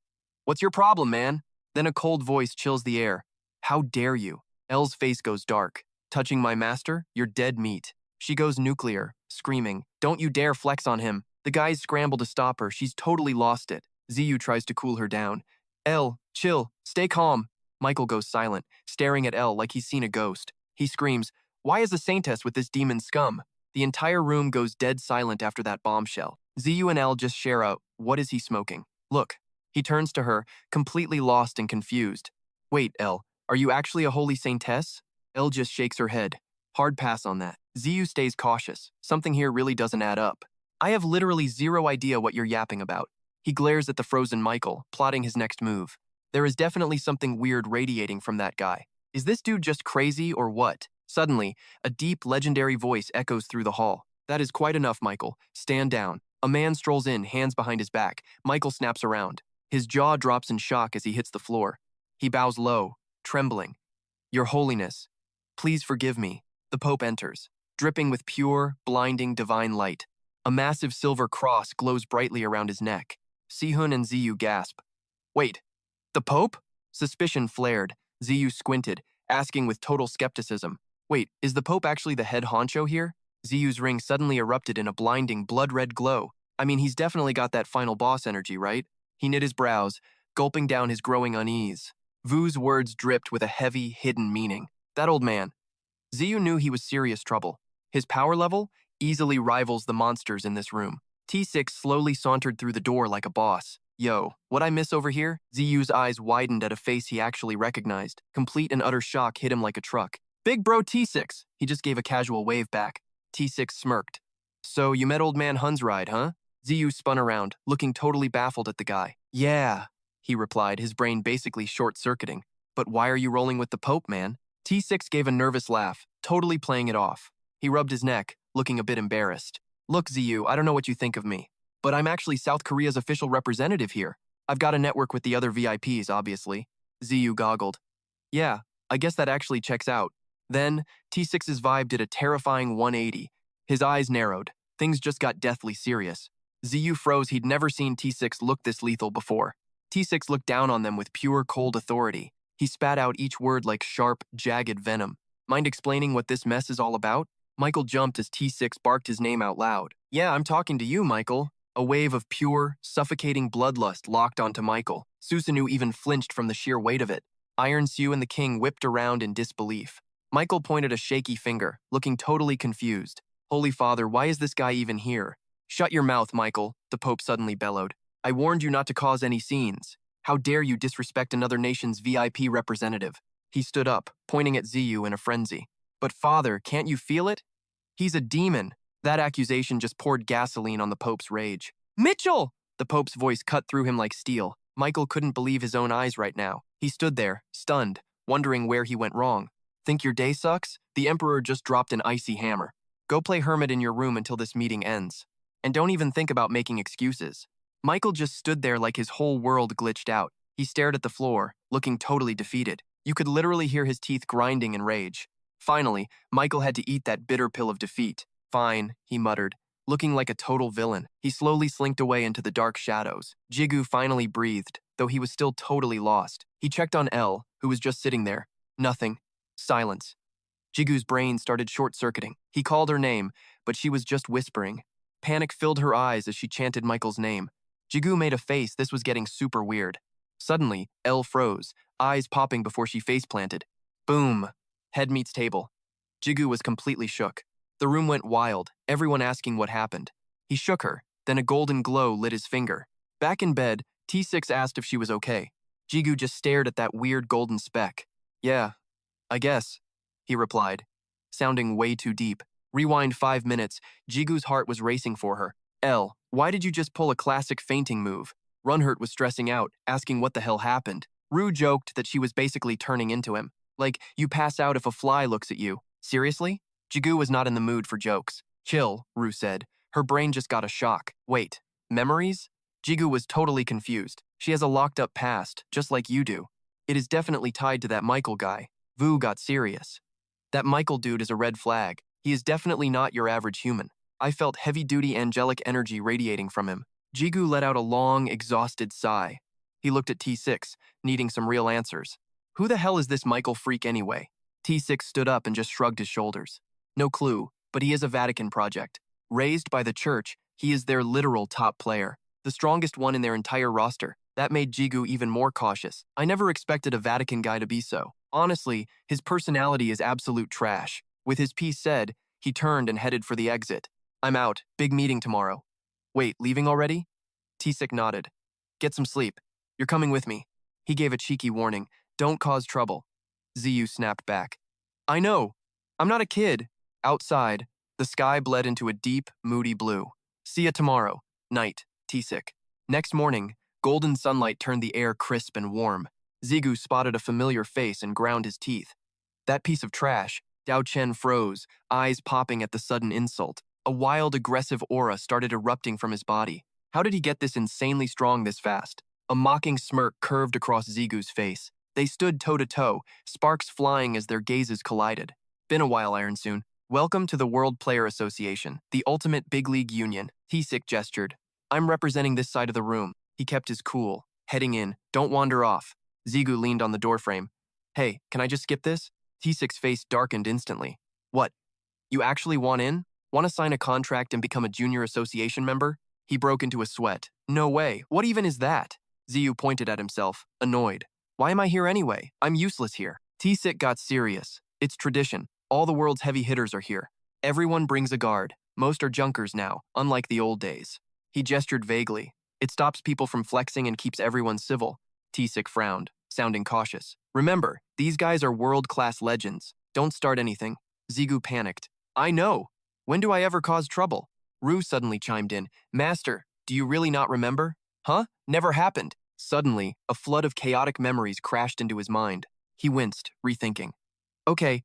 What's your problem, man? Then a cold voice chills the air. How dare you? Elle's face goes dark. Touching my master? You're dead meat. She goes nuclear, screaming. Don't you dare flex on him. The guys scramble to stop her. She's totally lost it. Ziyu tries to cool her down. Elle, chill. Stay calm. Michael goes silent, staring at Elle like he's seen a ghost. He screams, why is the saintess with this demon scum? The entire room goes dead silent after that bombshell. Ziyu and Elle just share out, what is he smoking? Look. He turns to her, completely lost and confused. Wait, Elle, are you actually a holy saintess? Elle just shakes her head. Hard pass on that. Ziyu stays cautious. Something here really doesn't add up. I have literally zero idea what you're yapping about. He glares at the frozen Michael, plotting his next move. There is definitely something weird radiating from that guy. Is this dude just crazy or what? Suddenly, a deep, legendary voice echoes through the hall. That is quite enough, Michael. Stand down. A man strolls in, hands behind his back. Michael snaps around. His jaw drops in shock as he hits the floor. He bows low, trembling. Your Holiness, please forgive me. The Pope enters, dripping with pure, blinding, divine light. A massive silver cross glows brightly around his neck. Sihun and Ziyu gasp. Wait, the Pope? Suspicion flared. Ziyu squinted, asking with total skepticism. Wait, is the Pope actually the head honcho here? Ziyu's ring suddenly erupted in a blinding, blood-red glow. I mean, he's definitely got that final boss energy, right? He knit his brows, gulping down his growing unease. Vu's words dripped with a heavy, hidden meaning. That old man. Ziyu knew he was serious trouble. His power level easily rivals the monsters in this room. T6 slowly sauntered through the door like a boss. Yo, what I miss over here? Ziyu's eyes widened at a face he actually recognized. Complete and utter shock hit him like a truck. Big bro T6. He just gave a casual wave back. T6 smirked. So you met old man Hun's ride, huh? Ziyu spun around, looking totally baffled at the guy. Yeah, he replied, his brain basically short-circuiting. But why are you rolling with the Pope, man? T6 gave a nervous laugh, totally playing it off. He rubbed his neck, looking a bit embarrassed. Look, Ziyu, I don't know what you think of me, but I'm actually South Korea's official representative here. I've got a network with the other VIPs, obviously. Ziyu goggled. Yeah, I guess that actually checks out. Then, T6's vibe did a terrifying 180. His eyes narrowed. Things just got deathly serious. Ziyu froze. He'd never seen T6 look this lethal before. T6 looked down on them with pure, cold authority. He spat out each word like sharp, jagged venom. Mind explaining what this mess is all about? Michael jumped as T6 barked his name out loud. Yeah, I'm talking to you, Michael. A wave of pure, suffocating bloodlust locked onto Michael. Susanoo even flinched from the sheer weight of it. Iron Sue and the king whipped around in disbelief. Michael pointed a shaky finger, looking totally confused. Holy Father, why is this guy even here? Shut your mouth, Michael, the Pope suddenly bellowed. I warned you not to cause any scenes. How dare you disrespect another nation's VIP representative? He stood up, pointing at Ziyu in a frenzy. But Father, can't you feel it? He's a demon. That accusation just poured gasoline on the Pope's rage. Mitchell! The Pope's voice cut through him like steel. Michael couldn't believe his own eyes right now. He stood there, stunned, wondering where he went wrong. Think your day sucks? The Emperor just dropped an icy hammer. Go play hermit in your room until this meeting ends. And don't even think about making excuses. Michael just stood there like his whole world glitched out. He stared at the floor, looking totally defeated. You could literally hear his teeth grinding in rage. Finally, Michael had to eat that bitter pill of defeat. Fine, he muttered, looking like a total villain. He slowly slinked away into the dark shadows. Jigu finally breathed, though he was still totally lost. He checked on Elle, who was just sitting there. Nothing. Silence. Jigu's brain started short-circuiting. He called her name, but she was just whispering. Panic filled her eyes as she chanted Michael's name. Jigu made a face. This was getting super weird. Suddenly, Elle froze, eyes popping before she face-planted. Boom. Head meets table. Jigu was completely shook. The room went wild, everyone asking what happened. He shook her, then a golden glow lit his finger. Back in bed, T6 asked if she was okay. Jigu just stared at that weird golden speck. Yeah, I guess, he replied, sounding way too deep. Rewind 5 minutes, Jigu's heart was racing for her. Elle, why did you just pull a classic fainting move? Runhurt was stressing out, asking what the hell happened. Rue joked that she was basically turning into him. Like, you pass out if a fly looks at you. Seriously? Jigu was not in the mood for jokes. Chill, Rue said. Her brain just got a shock. Wait, memories? Jigu was totally confused. She has a locked-up past, just like you do. It is definitely tied to that Michael guy. Vu got serious. That Michael dude is a red flag. He is definitely not your average human. I felt heavy-duty angelic energy radiating from him. Jigu let out a long, exhausted sigh. He looked at T6, needing some real answers. Who the hell is this Michael freak anyway? T6 stood up and just shrugged his shoulders. No clue, but he is a Vatican project. Raised by the church, he is their literal top player, the strongest one in their entire roster. That made Jigu even more cautious. I never expected a Vatican guy to be so. Honestly, his personality is absolute trash. With his piece said, he turned and headed for the exit. I'm out. Big meeting tomorrow. Wait, leaving already? T6 nodded. Get some sleep. You're coming with me. He gave a cheeky warning. Don't cause trouble. Ziyu snapped back. I know. I'm not a kid. Outside, the sky bled into a deep, moody blue. See ya tomorrow. Night. T6. Next morning, golden sunlight turned the air crisp and warm. Zigu spotted a familiar face and ground his teeth. That piece of trash. Dao Chen froze, eyes popping at the sudden insult. A wild, aggressive aura started erupting from his body. How did he get this insanely strong this fast? A mocking smirk curved across Zigu's face. They stood toe-to-toe, sparks flying as their gazes collided. Been a while, Iron Soon. Welcome to the World Player Association, the ultimate big league union. T6 gestured. I'm representing this side of the room. He kept his cool. Heading in. Don't wander off. Zigu leaned on the doorframe. Hey, can I just skip this? T6's face darkened instantly. What? You actually want in? Want to sign a contract and become a junior association member? He broke into a sweat. No way. What even is that? Ziyu pointed at himself, annoyed. Why am I here anyway? I'm useless here. T6 got serious. It's tradition. All the world's heavy hitters are here. Everyone brings a guard. Most are junkers now, unlike the old days. He gestured vaguely. It stops people from flexing and keeps everyone civil. T6 frowned, sounding cautious. Remember, these guys are world-class legends. Don't start anything. Zigu panicked. I know. When do I ever cause trouble? Ru suddenly chimed in. Master, do you really not remember? Huh? Never happened. Suddenly, a flood of chaotic memories crashed into his mind. He winced, rethinking. Okay,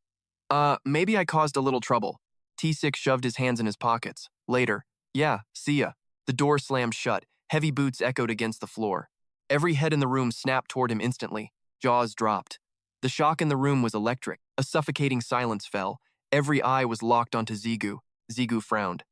maybe I caused a little trouble. T6 shoved his hands in his pockets. Later. Yeah, see ya. The door slammed shut. Heavy boots echoed against the floor. Every head in the room snapped toward him instantly. Jaws dropped. The shock in the room was electric. A suffocating silence fell. Every eye was locked onto Zigu. Zigu frowned.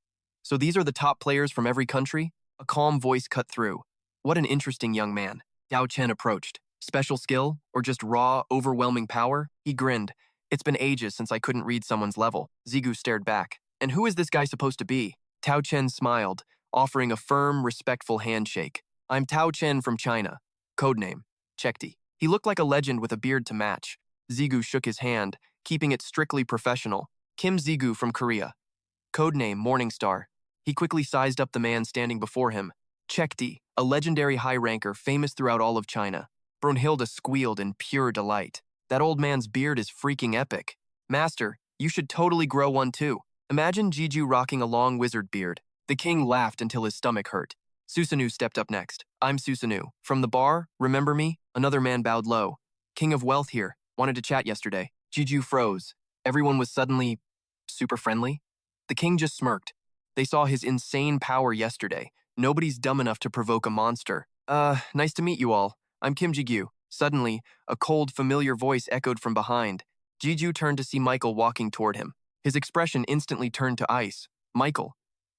So these are the top players from every country? A calm voice cut through. What an interesting young man. Dao Chen approached. Special skill, or just raw, overwhelming power? He grinned. It's been ages since I couldn't read someone's level. Zigu stared back. And who is this guy supposed to be? Tao Chen smiled, offering a firm, respectful handshake. I'm Tao Chen from China. Codename, Chekti. He looked like a legend with a beard to match. Zigu shook his hand, keeping it strictly professional. Kim Zigu from Korea. Codename, Morningstar. He quickly sized up the man standing before him. Chekti, a legendary high ranker famous throughout all of China. Brunhilde squealed in pure delight. That old man's beard is freaking epic. Master, you should totally grow one too. Imagine Jiju rocking a long wizard beard. The king laughed until his stomach hurt. Susanoo stepped up next. I'm Susanoo. From the bar, remember me? Another man bowed low. King of Wealth here. Wanted to chat yesterday. Jiju froze. Everyone was suddenly super friendly. The king just smirked. They saw his insane power yesterday. Nobody's dumb enough to provoke a monster. Nice to meet you all. I'm Kim Jigyu. Suddenly, a cold, familiar voice echoed from behind. Jiju turned to see Michael walking toward him. His expression instantly turned to ice. Michael.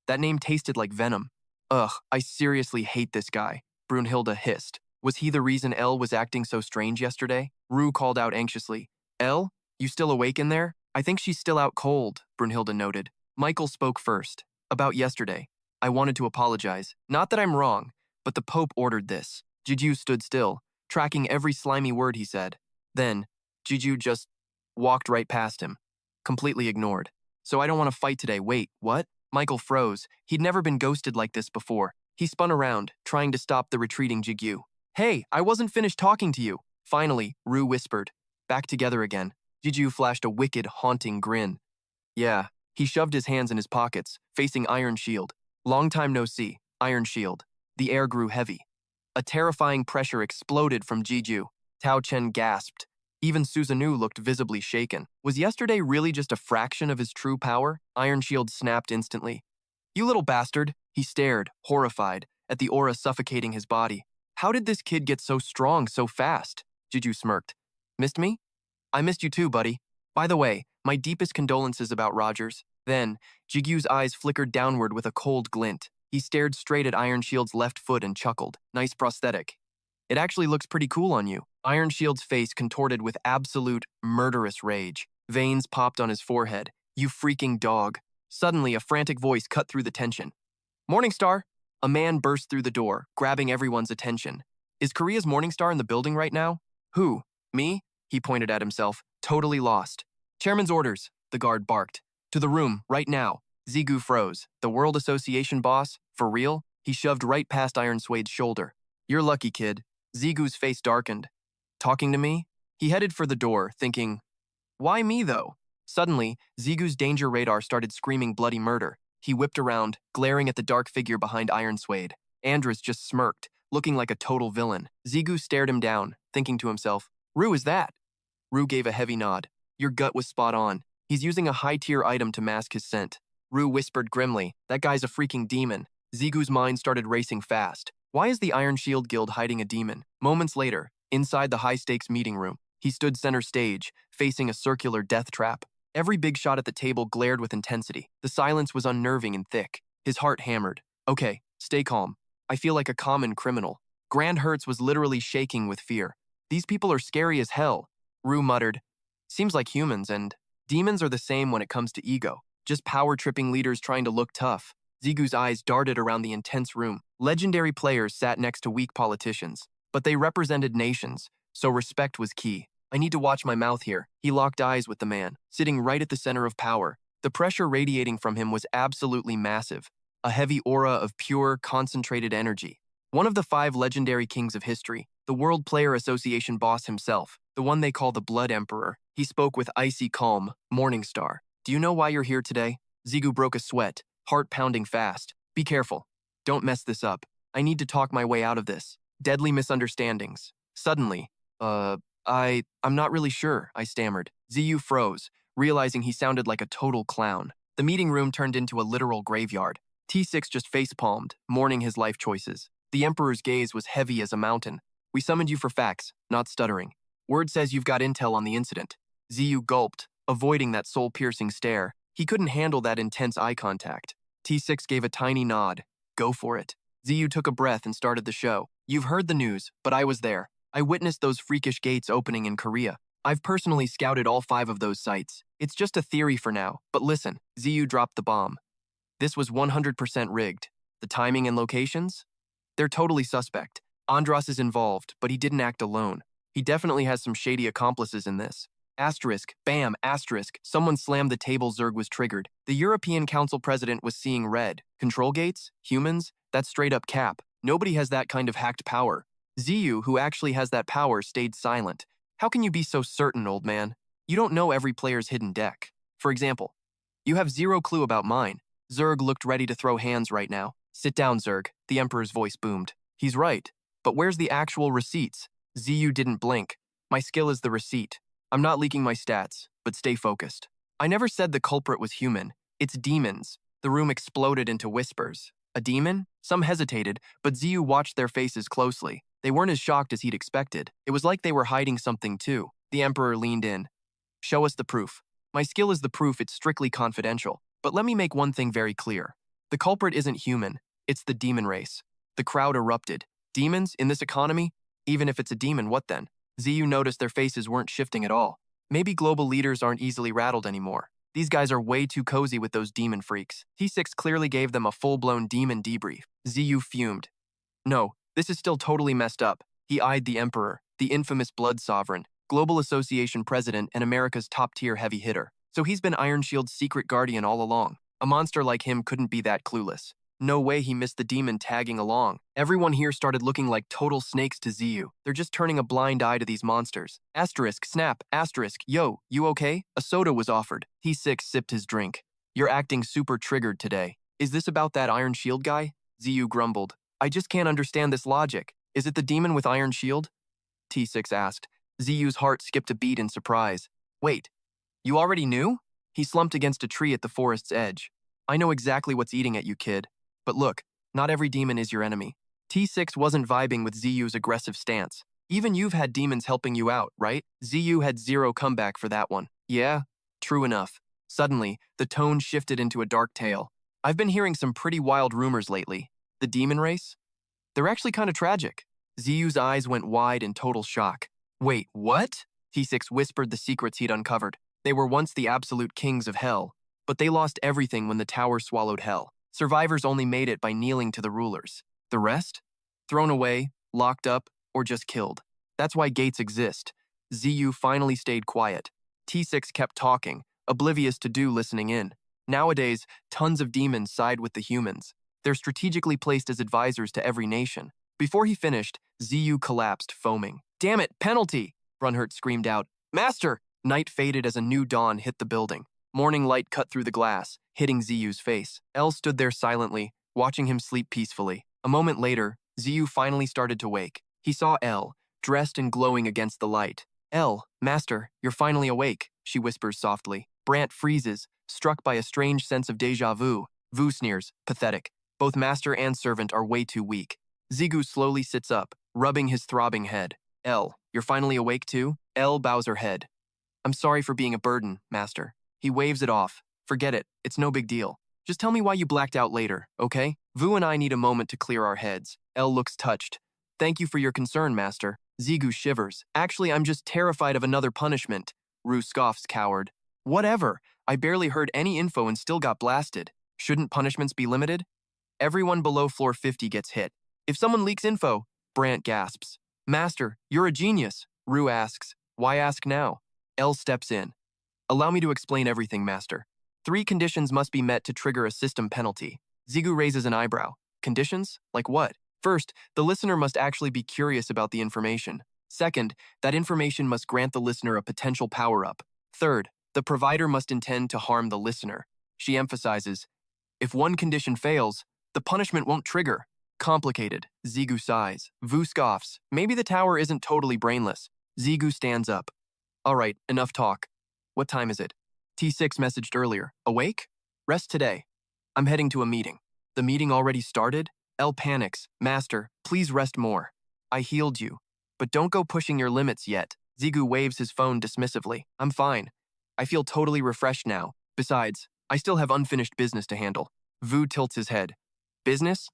That name tasted like venom. Ugh, I seriously hate this guy, Brunhilde hissed. Was he the reason Elle was acting so strange yesterday? Ru called out anxiously. Elle? You still awake in there? I think she's still out cold, Brunhilde noted. Michael spoke first. About yesterday. I wanted to apologize. Not that I'm wrong, but the Pope ordered this. Jiju stood still, tracking every slimy word he said. Then, Jiju just walked right past him, completely ignored. So I don't want to fight today. Wait, what? Michael froze. He'd never been ghosted like this before. He spun around, trying to stop the retreating Jigyu. Hey, I wasn't finished talking to you. Finally, Ru whispered. Back together again. Jiju flashed a wicked, haunting grin. Yeah. He shoved his hands in his pockets, facing Iron Shield. Long time no see. Iron Shield. The air grew heavy. A terrifying pressure exploded from Jiju. Tao Chen gasped. Even Susanoo looked visibly shaken. Was yesterday really just a fraction of his true power? Iron Shield snapped instantly. You little bastard. He stared, horrified, at the aura suffocating his body. How did this kid get so strong so fast? Jiju smirked. Missed me? I missed you too, buddy. By the way, my deepest condolences about Rogers. Then, Jigyu's eyes flickered downward with a cold glint. He stared straight at Iron Shield's left foot and chuckled. Nice prosthetic. It actually looks pretty cool on you. Iron Shield's face contorted with absolute, murderous rage. Veins popped on his forehead. You freaking dog. Suddenly, a frantic voice cut through the tension. Morningstar! A man burst through the door, grabbing everyone's attention. Is Korea's Morningstar in the building right now? Who? Me? He pointed at himself, totally lost. Chairman's orders, the guard barked. To the room, right now. Zigu froze. The World Association boss? For real? He shoved right past Iron Suede's shoulder. You're lucky, kid. Zigu's face darkened. Talking to me? He headed for the door, thinking, why me, though? Suddenly, Zigu's danger radar started screaming bloody murder. He whipped around, glaring at the dark figure behind Iron Suede. Andrus just smirked, looking like a total villain. Zigu stared him down, thinking to himself, Rue, is that? Rue gave a heavy nod. Your gut was spot on. He's using a high-tier item to mask his scent. Rue whispered grimly, that guy's a freaking demon. Zigu's mind started racing fast. Why is the Iron Shield Guild hiding a demon? Moments later, inside the high-stakes meeting room, he stood center stage, facing a circular death trap. Every big shot at the table glared with intensity. The silence was unnerving and thick. His heart hammered. Okay, stay calm. I feel like a common criminal. Grand Hertz was literally shaking with fear. These people are scary as hell. Rue muttered. Seems like humans, and demons are the same when it comes to ego. Just power-tripping leaders trying to look tough. Zigu's eyes darted around the intense room. Legendary players sat next to weak politicians, but they represented nations, so respect was key. I need to watch my mouth here. He locked eyes with the man, sitting right at the center of power. The pressure radiating from him was absolutely massive, a heavy aura of pure, concentrated energy. One of the 5 legendary kings of history, the World Player Association boss himself, the one they call the Blood Emperor. He spoke with icy calm. Morningstar, do you know why you're here today? Zigu broke a sweat, heart pounding fast. Be careful. Don't mess this up. I need to talk my way out of this. Deadly misunderstandings. Suddenly, I'm not really sure, I stammered. Ziyu froze, realizing he sounded like a total clown. The meeting room turned into a literal graveyard. T6 just face-palmed, mourning his life choices. The Emperor's gaze was heavy as a mountain. We summoned you for facts, not stuttering. Word says you've got intel on the incident. Ziyu gulped, avoiding that soul-piercing stare. He couldn't handle that intense eye contact. T6 gave a tiny nod. Go for it. Ziyu took a breath and started the show. You've heard the news, but I was there. I witnessed those freakish gates opening in Korea. I've personally scouted all 5 of those sites. It's just a theory for now, but listen, Ziyu dropped the bomb. This was 100% rigged. The timing and locations? They're totally suspect. Andras is involved, but he didn't act alone. He definitely has some shady accomplices in this. Asterisk, bam, asterisk. Someone slammed the table. Zerg was triggered. The European Council president was seeing red. Control gates? Humans? That's straight up cap. Nobody has that kind of hacked power. Ziyu, who actually has that power, stayed silent. How can you be so certain, old man? You don't know every player's hidden deck. For example, you have 0 clue about mine. Zerg looked ready to throw hands right now. Sit down, Zerg, the Emperor's voice boomed. He's right. But where's the actual receipts? Ziyu didn't blink. My skill is the receipt. I'm not leaking my stats, but stay focused. I never said the culprit was human. It's demons. The room exploded into whispers. A demon? Some hesitated, but Ziyu watched their faces closely. They weren't as shocked as he'd expected. It was like they were hiding something too. The Emperor leaned in. Show us the proof. My skill is the proof. It's strictly confidential. But let me make one thing very clear. The culprit isn't human. It's the demon race. The crowd erupted. Demons in this economy? Even if it's a demon, what then? Ziyu noticed their faces weren't shifting at all. Maybe global leaders aren't easily rattled anymore. These guys are way too cozy with those demon freaks. T6 clearly gave them a full-blown demon debrief. Ziyu fumed. No, this is still totally messed up. He eyed the Emperor, the infamous Blood Sovereign, Global Association president and America's top-tier heavy hitter. So he's been Iron Shield's secret guardian all along. A monster like him couldn't be that clueless. No way he missed the demon tagging along. Everyone here started looking like total snakes to Ziyu. They're just turning a blind eye to these monsters. Asterisk, snap, asterisk, yo, you okay? A soda was offered. T6 sipped his drink. You're acting super triggered today. Is this about that Iron Shield guy? Ziyu grumbled. I just can't understand this logic. Is it the demon with Iron Shield? T6 asked. Ziyu's heart skipped a beat in surprise. Wait, you already knew? He slumped against a tree at the forest's edge. I know exactly what's eating at you, kid. But look, not every demon is your enemy. T6 wasn't vibing with Ziyu's aggressive stance. Even you've had demons helping you out, right? ZU had zero comeback for that one. Yeah, true enough. Suddenly, the tone shifted into a dark tale. I've been hearing some pretty wild rumors lately. The demon race? They're actually kind of tragic. ZU's eyes went wide in total shock. Wait, what? T6 whispered the secrets he'd uncovered. They were once the absolute kings of hell, but they lost everything when the tower swallowed hell. Survivors only made it by kneeling to the rulers. The rest? Thrown away, locked up, or just killed. That's why gates exist. ZU finally stayed quiet. T6 kept talking, oblivious to Do listening in. Nowadays, tons of demons side with the humans. They're strategically placed as advisors to every nation. Before he finished, ZU collapsed, foaming. Damn it, penalty! Brunhart screamed out. Master! Night faded as a new dawn hit the building. Morning light cut through the glass, hitting ZU's face. L stood there silently, watching him sleep peacefully. A moment later, ZU finally started to wake. He saw L, dressed and glowing against the light. L, Master, you're finally awake, she whispers softly. Brant freezes, struck by a strange sense of déjà vu. Vu sneers, pathetic. Both master and servant are way too weak. Zigu slowly sits up, rubbing his throbbing head. L, you're finally awake too? L bows her head. I'm sorry for being a burden, Master. He waves it off. Forget it, it's no big deal. Just tell me why you blacked out later, okay? Vu and I need a moment to clear our heads. L looks touched. Thank you for your concern, Master. Zigu shivers. Actually, I'm just terrified of another punishment. Ru scoffs, coward. Whatever. I barely heard any info and still got blasted. Shouldn't punishments be limited? Everyone below floor 50 gets hit. If someone leaks info, Brant gasps. Master, you're a genius. Ru asks. Why ask now? L steps in. Allow me to explain everything, Master. 3 conditions must be met to trigger a system penalty. Zigu raises an eyebrow. Conditions? Like what? First, the listener must actually be curious about the information. Second, that information must grant the listener a potential power-up. Third, the provider must intend to harm the listener. She emphasizes, if one condition fails, the punishment won't trigger. Complicated. Zigu sighs. Vu scoffs. Maybe the tower isn't totally brainless. Zigu stands up. All right, enough talk. What time is it? T6 messaged earlier. Awake? Rest today. I'm heading to a meeting. The meeting already started? L panics. Master, please rest more. I healed you. But don't go pushing your limits yet. Zigu waves his phone dismissively. I'm fine. I feel totally refreshed now. Besides, I still have unfinished business to handle. Vu tilts his head. Business?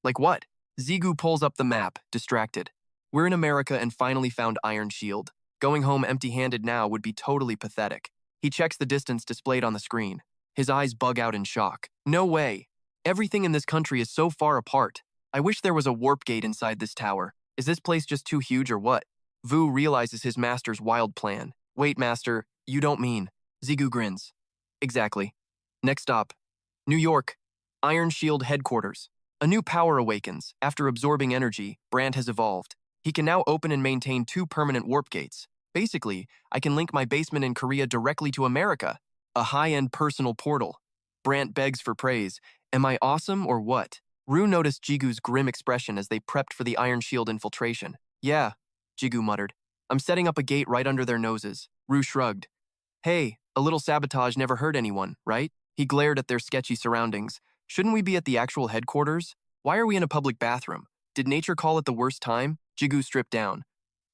Like what? Zigu pulls up the map, distracted. We're in America and finally found Iron Shield. Going home empty-handed now would be totally pathetic. He checks the distance displayed on the screen. His eyes bug out in shock. No way. Everything in this country is so far apart. I wish there was a warp gate inside this tower. Is this place just too huge or what? Vu realizes his master's wild plan. Wait, Master, you don't mean. Zigu grins. Exactly. Next stop. New York. Iron Shield headquarters. A new power awakens. After absorbing energy, Brant has evolved. He can now open and maintain 2 permanent warp gates. Basically, I can link my basement in Korea directly to America. A high-end personal portal. Brant begs for praise. Am I awesome or what? Ru noticed Jigu's grim expression as they prepped for the Iron Shield infiltration. Yeah, Jigu muttered. I'm setting up a gate right under their noses. Ru shrugged. Hey, a little sabotage never hurt anyone, right? He glared at their sketchy surroundings. Shouldn't we be at the actual headquarters? Why are we in a public bathroom? Did nature call it the worst time? Jigu stripped down.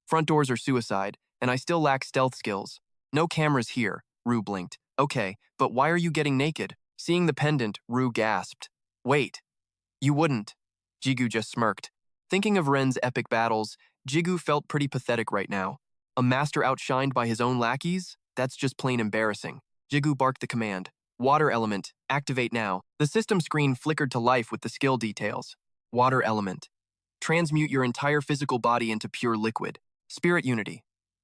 Front doors are suicide, and I still lack stealth skills. No cameras here, Ru blinked. Okay, but why are you getting naked? Seeing the pendant, Ru gasped. Wait. You wouldn't. Jigu just smirked. Thinking of Ren's epic battles, Jigu felt pretty pathetic right now. A master outshined by his own lackeys? That's just plain embarrassing. Jigu barked the command. Water element, activate now. The system screen flickered to life with the skill details. Water element. Transmute your entire physical body into pure liquid. Spirit unity.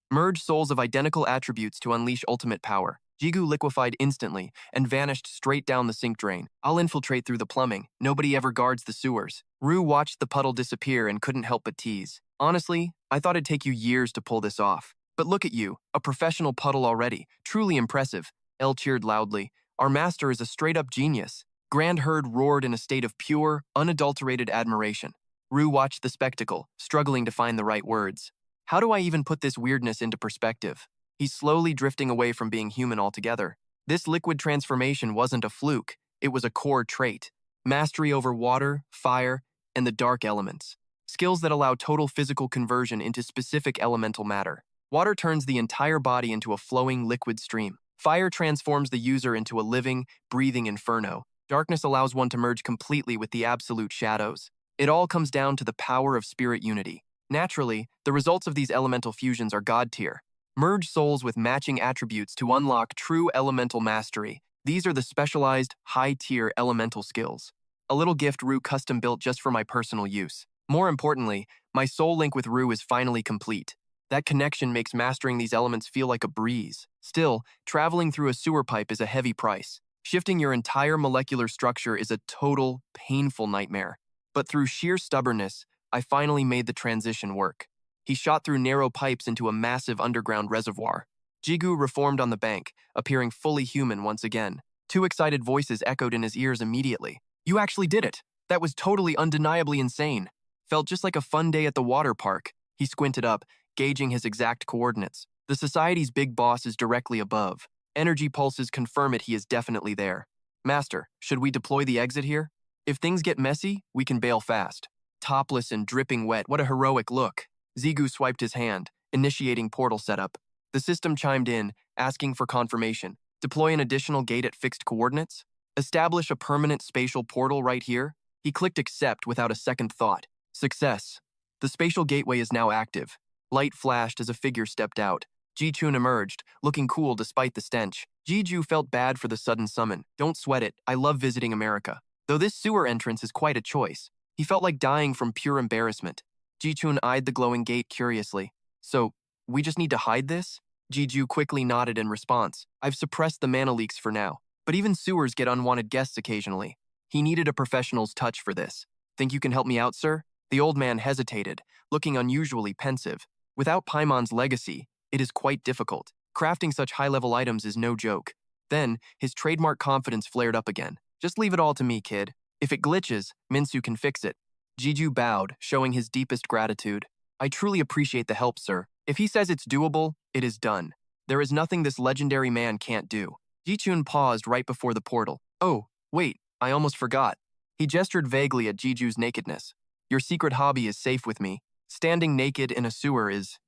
Merge souls of identical attributes to unleash ultimate power. Jigu liquefied instantly and vanished straight down the sink drain. I'll infiltrate through the plumbing. Nobody ever guards the sewers. Ru watched the puddle disappear and couldn't help but tease. Honestly, I thought it'd take you years to pull this off. But look at you, a professional puddle already. Truly impressive. El cheered loudly. Our master is a straight-up genius. Grand Herd roared in a state of pure, unadulterated admiration. Ru watched the spectacle, struggling to find the right words. How do I even put this weirdness into perspective? He's slowly drifting away from being human altogether. This liquid transformation wasn't a fluke, it was a core trait. Mastery over water, fire, and the dark elements. skills that allow total physical conversion into specific elemental matter. Water turns the entire body into a flowing liquid stream. Fire transforms the user into a living, breathing inferno. Darkness allows one to merge completely with the absolute shadows. It all comes down to the power of spirit unity. Naturally, the results of these elemental fusions are God tier. Merge souls with matching attributes to unlock true elemental mastery. These are the specialized, high-tier elemental skills. A little gift Rue custom built just for my personal use. More importantly, my soul link with Rue is finally complete. That connection makes mastering these elements feel like a breeze. Still, traveling through a sewer pipe is a heavy price. Shifting your entire molecular structure is a total, painful nightmare. But through sheer stubbornness, I finally made the transition work. He shot through narrow pipes into a massive underground reservoir. Jigu reformed on the bank, appearing fully human once again. Two excited voices echoed in his ears immediately. "You actually did it! That was totally undeniably insane. Felt just like a fun day at the water park." He squinted up, gauging his exact coordinates. The society's big boss is directly above. Energy pulses confirm it, he is definitely there. "Master, should we deploy the exit here? If things get messy, we can bail fast." Topless and dripping wet, what a heroic look. Zigu swiped his hand, initiating portal setup. The system chimed in, asking for confirmation. Deploy an additional gate at fixed coordinates? Establish a permanent spatial portal right here? He clicked accept without a second thought. Success. The spatial gateway is now active. Light flashed as a figure stepped out. Ji-chun emerged, looking cool despite the stench. Ji-ju felt bad for the sudden summon. "Don't sweat it, I love visiting America. Though this sewer entrance is quite a choice." He felt like dying from pure embarrassment. Ji-chun eyed the glowing gate curiously. "So, we just need to hide this?" Ji-ju quickly nodded in response. "I've suppressed the mana leaks for now, but even sewers get unwanted guests occasionally." He needed a professional's touch for this. "Think you can help me out, sir?" The old man hesitated, looking unusually pensive. Without Paimon's legacy, it is quite difficult. Crafting such high-level items is no joke. Then, his trademark confidence flared up again. "Just leave it all to me, kid. If it glitches, Minsu can fix it." Jiju bowed, showing his deepest gratitude. "I truly appreciate the help, sir. If he says it's doable, it is done. There is nothing this legendary man can't do." Ji-chun paused right before the portal. "Oh, wait, I almost forgot." He gestured vaguely at Jiju's nakedness. "Your secret hobby is safe with me. Standing naked in a sewer is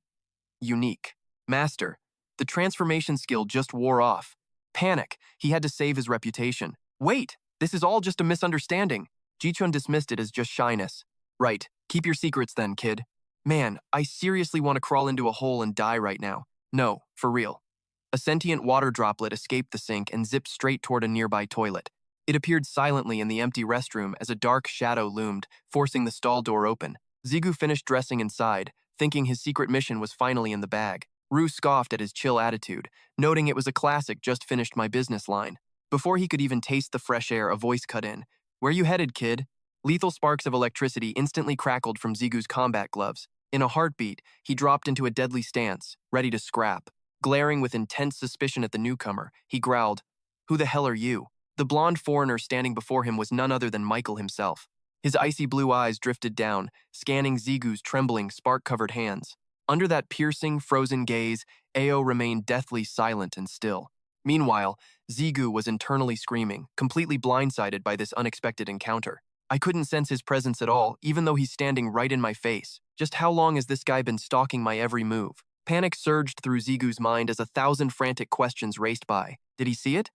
unique. Master, the transformation skill just wore off. Panic, he had to save his reputation. Wait, this is all just a misunderstanding." Ji-chun dismissed it as just shyness. "Right, keep your secrets then, kid. Man, I seriously want to crawl into a hole and die right now. No, for real." A sentient water droplet escaped the sink and zipped straight toward a nearby toilet. It appeared silently in the empty restroom as a dark shadow loomed, forcing the stall door open. Zigu finished dressing inside, thinking his secret mission was finally in the bag. Rue scoffed at his chill attitude, noting it was a classic just finished my business line. Before he could even taste the fresh air, a voice cut in. "Where you headed, kid?" Lethal sparks of electricity instantly crackled from Zigu's combat gloves. In a heartbeat, he dropped into a deadly stance, ready to scrap. Glaring with intense suspicion at the newcomer, he growled, "Who the hell are you?" The blonde foreigner standing before him was none other than Michael himself. His icy blue eyes drifted down, scanning Zigu's trembling, spark-covered hands. Under that piercing, frozen gaze, Ao remained deathly silent and still. Meanwhile, Zigu was internally screaming, completely blindsided by this unexpected encounter. I couldn't sense his presence at all, even though he's standing right in my face. Just how long has this guy been stalking my every move? Panic surged through Zigu's mind as 1,000 frantic questions raced by. Did he see it?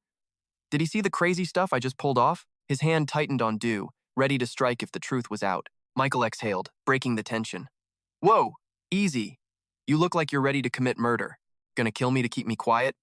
Did he see the crazy stuff I just pulled off? His hand tightened on Do, ready to strike if the truth was out. Michael exhaled, breaking the tension. "Whoa, easy. You look like you're ready to commit murder. Gonna kill me to keep me quiet?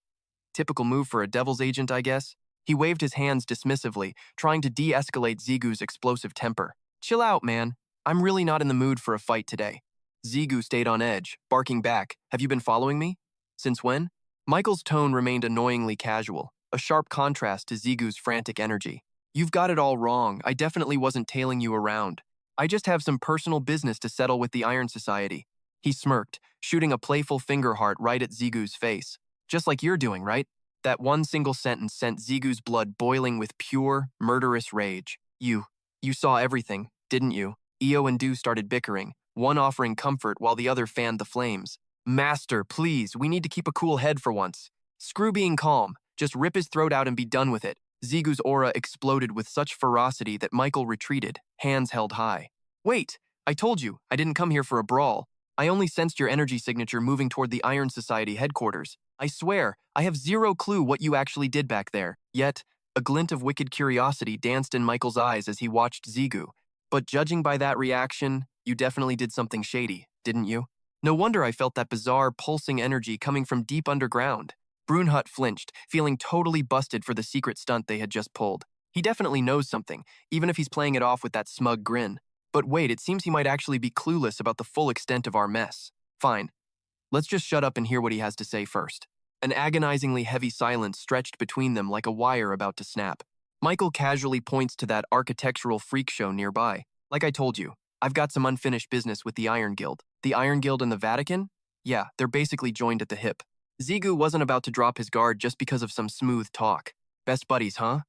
Typical move for a devil's agent, I guess." He waved his hands dismissively, trying to de-escalate Zigu's explosive temper. "Chill out, man. I'm really not in the mood for a fight today." Zigu stayed on edge, barking back, "Have you been following me? Since when?" Michael's tone remained annoyingly casual, a sharp contrast to Zigu's frantic energy. "You've got it all wrong. I definitely wasn't tailing you around. I just have some personal business to settle with the Iron Society." He smirked, shooting a playful finger heart right at Zigu's face. "Just like you're doing, right?" That one single sentence sent Zigu's blood boiling with pure, murderous rage. You saw everything, didn't you?" Io and Do started bickering, one offering comfort while the other fanned the flames. "Master, please, we need to keep a cool head for once. Screw being calm, just rip his throat out and be done with it." Zigu's aura exploded with such ferocity that Michael retreated, hands held high. "Wait, I told you, I didn't come here for a brawl. I only sensed your energy signature moving toward the Iron Society headquarters. I swear, I have zero clue what you actually did back there. Yet, a glint of wicked curiosity danced in Michael's eyes as he watched Zigu. But judging by that reaction, you definitely did something shady, didn't you? No wonder I felt that bizarre, pulsing energy coming from deep underground. Brunhut flinched, feeling totally busted for the secret stunt they had just pulled. He definitely knows something, even if he's playing it off with that smug grin. But wait, it seems he might actually be clueless about the full extent of our mess. Fine. Let's just shut up and hear what he has to say first. An agonizingly heavy silence stretched between them like a wire about to snap. Michael casually points to that architectural freak show nearby. Like I told you, I've got some unfinished business with the Iron Guild. The Iron Guild and the Vatican? Yeah, they're basically joined at the hip. Zigu wasn't about to drop his guard just because of some smooth talk. Best buddies, huh?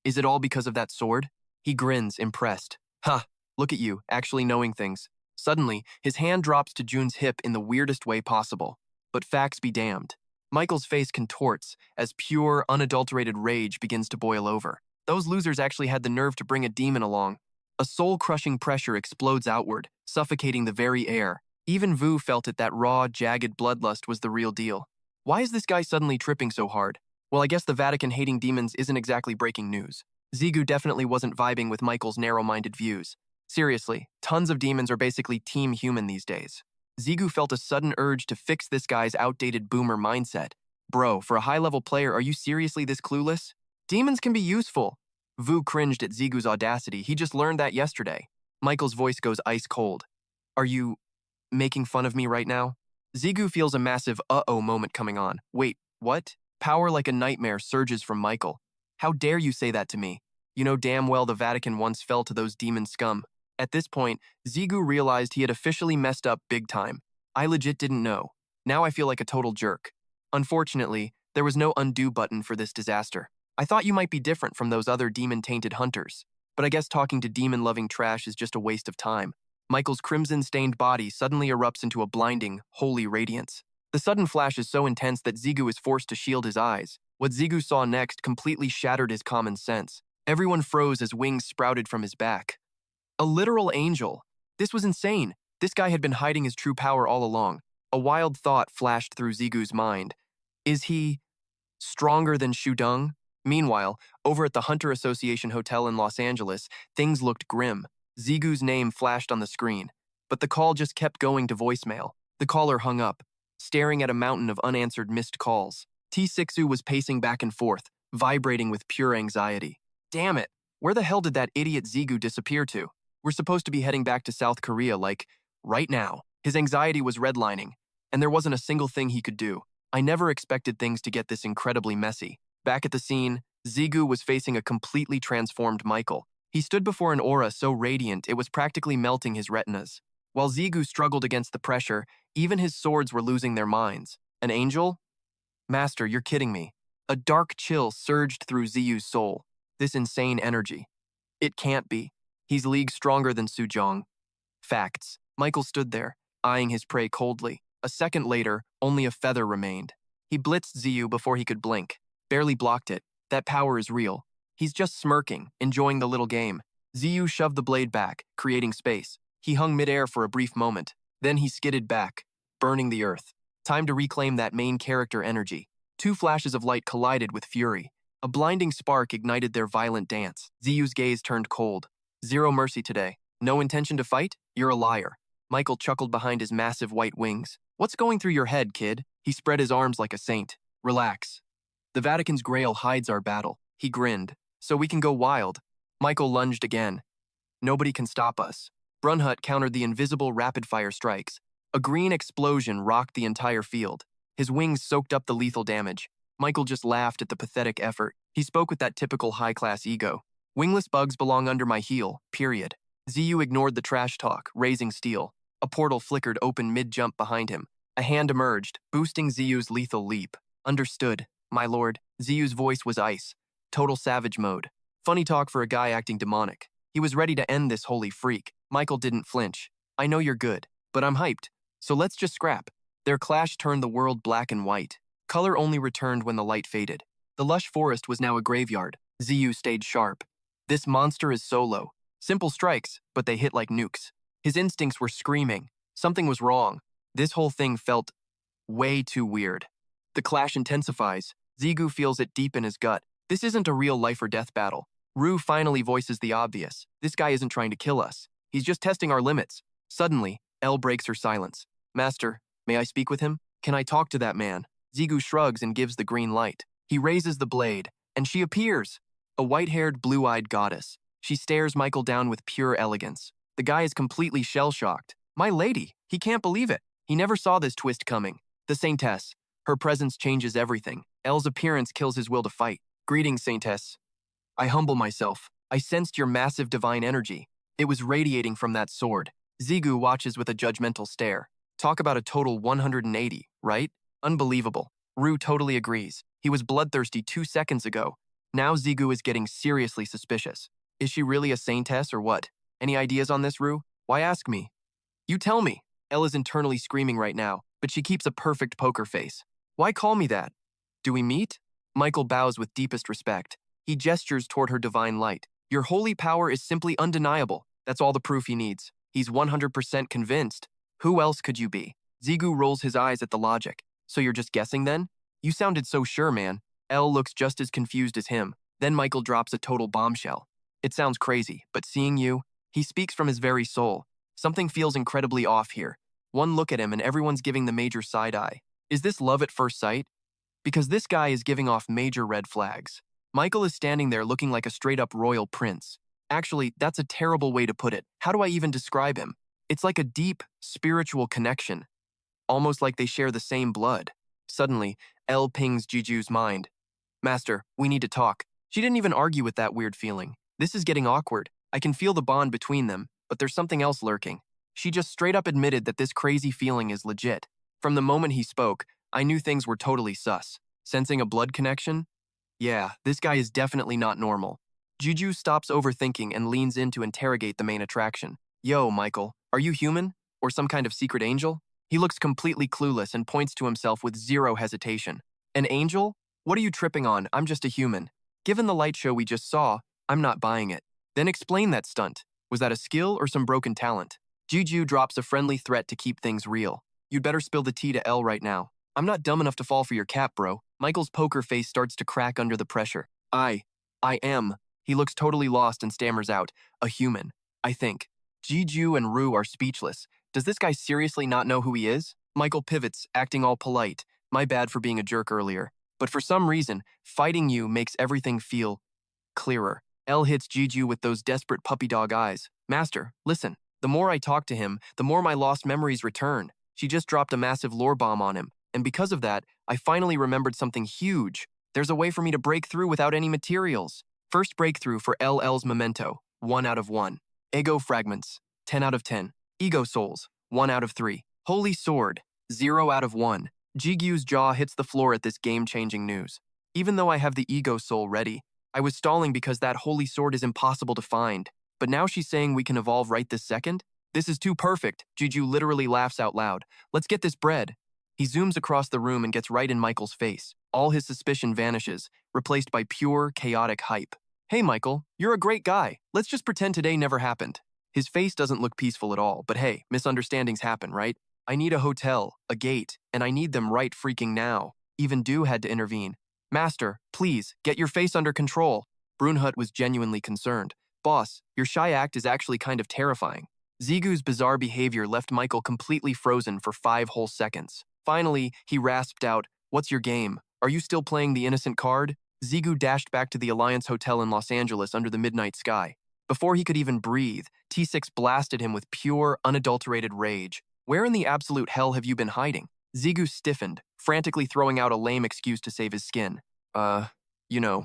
Is it all because of that sword? He grins, impressed. Ha, look at you, actually knowing things. Suddenly, his hand drops to Jun's hip in the weirdest way possible. But facts be damned. Michael's face contorts as pure, unadulterated rage begins to boil over. Those losers actually had the nerve to bring a demon along. A soul-crushing pressure explodes outward, suffocating the very air. Even Vu felt it that raw, jagged bloodlust was the real deal. Why is this guy suddenly tripping so hard? Well, I guess the Vatican hating demons isn't exactly breaking news. Zigu definitely wasn't vibing with Michael's narrow-minded views. Seriously, tons of demons are basically team human these days. Zigu felt a sudden urge to fix this guy's outdated boomer mindset. Bro, for a high-level player, are you seriously this clueless? Demons can be useful. Vu cringed at Zigu's audacity. He just learned that yesterday. Michael's voice goes ice cold. Are you making fun of me right now? Zigu feels a massive uh-oh moment coming on. Wait, what? Power like a nightmare surges from Michael. How dare you say that to me? You know damn well the Vatican once fell to those demon scum. At this point, Zigu realized he had officially messed up big time. I legit didn't know. Now I feel like a total jerk. Unfortunately, there was no undo button for this disaster. I thought you might be different from those other demon-tainted hunters. But I guess talking to demon-loving trash is just a waste of time. Michael's crimson-stained body suddenly erupts into a blinding, holy radiance. The sudden flash is so intense that Zigu is forced to shield his eyes. What Zigu saw next completely shattered his common sense. Everyone froze as wings sprouted from his back. A literal angel. This was insane. This guy had been hiding his true power all along. A wild thought flashed through Zigu's mind. Is he stronger than Shudong? Meanwhile, over at the Hunter Association Hotel in Los Angeles, things looked grim. Zigu's name flashed on the screen, but the call just kept going to voicemail. The caller hung up, staring at a mountain of unanswered missed calls. T6U was pacing back and forth, vibrating with pure anxiety. Damn it, where the hell did that idiot Zigu disappear to? We're supposed to be heading back to South Korea, like, right now. His anxiety was redlining, and there wasn't a single thing he could do. I never expected things to get this incredibly messy. Back at the scene, Zigu was facing a completely transformed Michael. He stood before an aura so radiant it was practically melting his retinas. While Zigu struggled against the pressure, even his swords were losing their minds. An angel? Master, you're kidding me. A dark chill surged through Ziyu's soul. This insane energy. It can't be. He's leagues stronger than Sujong. Facts. Michael stood there, eyeing his prey coldly. A second later, only a feather remained. He blitzed Ziyu before he could blink. Barely blocked it. That power is real. He's just smirking, enjoying the little game. Ziyu shoved the blade back, creating space. He hung midair for a brief moment. Then he skidded back, burning the earth. Time to reclaim that main character energy. Two flashes of light collided with fury. A blinding spark ignited their violent dance. Ziyu's gaze turned cold. Zero mercy today. No intention to fight? You're a liar. Michael chuckled behind his massive white wings. What's going through your head, kid? He spread his arms like a saint. Relax. The Vatican's grail hides our battle. He grinned. So we can go wild. Michael lunged again. Nobody can stop us. Brunhut countered the invisible rapid-fire strikes. A green explosion rocked the entire field. His wings soaked up the lethal damage. Michael just laughed at the pathetic effort. He spoke with that typical high-class ego. Wingless bugs belong under my heel, period. Ziyu ignored the trash talk, raising steel. A portal flickered open mid-jump behind him. A hand emerged, boosting Ziyu's lethal leap. Understood, my lord. Ziyu's voice was ice. Total savage mode. Funny talk for a guy acting demonic. He was ready to end this holy freak. Michael didn't flinch. I know you're good, but I'm hyped. So let's just scrap. Their clash turned the world black and white. Color only returned when the light faded. The lush forest was now a graveyard. Ziyu stayed sharp. This monster is solo. Simple strikes, but they hit like nukes. His instincts were screaming. Something was wrong. This whole thing felt way too weird. The clash intensifies. Zigu feels it deep in his gut. This isn't a real life or death battle. Rue finally voices the obvious. This guy isn't trying to kill us. He's just testing our limits. Suddenly, Elle breaks her silence. Master, may I speak with him? Can I talk to that man? Zigu shrugs and gives the green light. He raises the blade, and she appears. A white-haired, blue-eyed goddess. She stares Michael down with pure elegance. The guy is completely shell-shocked. My lady, he can't believe it. He never saw this twist coming. The Saintess. Her presence changes everything. Elle's appearance kills his will to fight. Greetings, Saintess. I humble myself. I sensed your massive divine energy. It was radiating from that sword. Zigu watches with a judgmental stare. Talk about a total 180, right? Unbelievable. Rue totally agrees. He was bloodthirsty 2 seconds ago. Now Zigu is getting seriously suspicious. Is she really a Saintess or what? Any ideas on this, Rue? Why ask me? You tell me. Elle is internally screaming right now, but she keeps a perfect poker face. Why call me that? Do we meet? Michael bows with deepest respect. He gestures toward her divine light. Your holy power is simply undeniable. That's all the proof he needs. He's 100% convinced. Who else could you be? Zigu rolls his eyes at the logic. So you're just guessing then? You sounded so sure, man. Elle looks just as confused as him. Then Michael drops a total bombshell. It sounds crazy, but seeing you, he speaks from his very soul. Something feels incredibly off here. One look at him and everyone's giving the major side eye. Is this love at first sight? Because this guy is giving off major red flags. Michael is standing there looking like a straight-up royal prince. Actually, that's a terrible way to put it. How do I even describe him? It's like a deep, spiritual connection. Almost like they share the same blood. Suddenly, Elle pings Jiju's mind. Master, we need to talk. She didn't even argue with that weird feeling. This is getting awkward. I can feel the bond between them, but there's something else lurking. She just straight up admitted that this crazy feeling is legit. From the moment he spoke, I knew things were totally sus. Sensing a blood connection? Yeah, this guy is definitely not normal. Juju stops overthinking and leans in to interrogate the main attraction. Yo, Michael, are you human? Or some kind of secret angel? He looks completely clueless and points to himself with zero hesitation. An angel? What are you tripping on? I'm just a human. Given the light show we just saw, I'm not buying it. Then explain that stunt. Was that a skill or some broken talent? Juju drops a friendly threat to keep things real. You'd better spill the tea to Elle right now. I'm not dumb enough to fall for your cap, bro. Michael's poker face starts to crack under the pressure. I am. He looks totally lost and stammers out, a human, I think. Juju and Rue are speechless. Does this guy seriously not know who he is? Michael pivots, acting all polite. My bad for being a jerk earlier. But for some reason, fighting you makes everything feel clearer. Elle hits Juju with those desperate puppy dog eyes. Master, listen. The more I talk to him, the more my lost memories return. She just dropped a massive lore bomb on him. And because of that, I finally remembered something huge. There's a way for me to break through without any materials. First breakthrough for LL's memento, 1 out of 1. Ego fragments, 10 out of 10. Ego souls, 1 out of 3. Holy sword, 0 out of 1. Jigu's jaw hits the floor at this game-changing news. Even though I have the ego soul ready, I was stalling because that holy sword is impossible to find. But now she's saying we can evolve right this second? This is too perfect. Juju literally laughs out loud. Let's get this bread. He zooms across the room and gets right in Michael's face. All his suspicion vanishes, replaced by pure, chaotic hype. Hey, Michael, you're a great guy. Let's just pretend today never happened. His face doesn't look peaceful at all, but hey, misunderstandings happen, right? I need a hotel, a gate, and I need them right freaking now. Even Du had to intervene. Master, please, get your face under control. Brunhut was genuinely concerned. Boss, your shy act is actually kind of terrifying. Zigu's bizarre behavior left Michael completely frozen for 5 whole seconds. Finally, he rasped out, "What's your game? Are you still playing the innocent card?" Zigu dashed back to the Alliance Hotel in Los Angeles under the midnight sky. Before he could even breathe, T6 blasted him with pure, unadulterated rage. Where in the absolute hell have you been hiding? Zigu stiffened, frantically throwing out a lame excuse to save his skin. You know,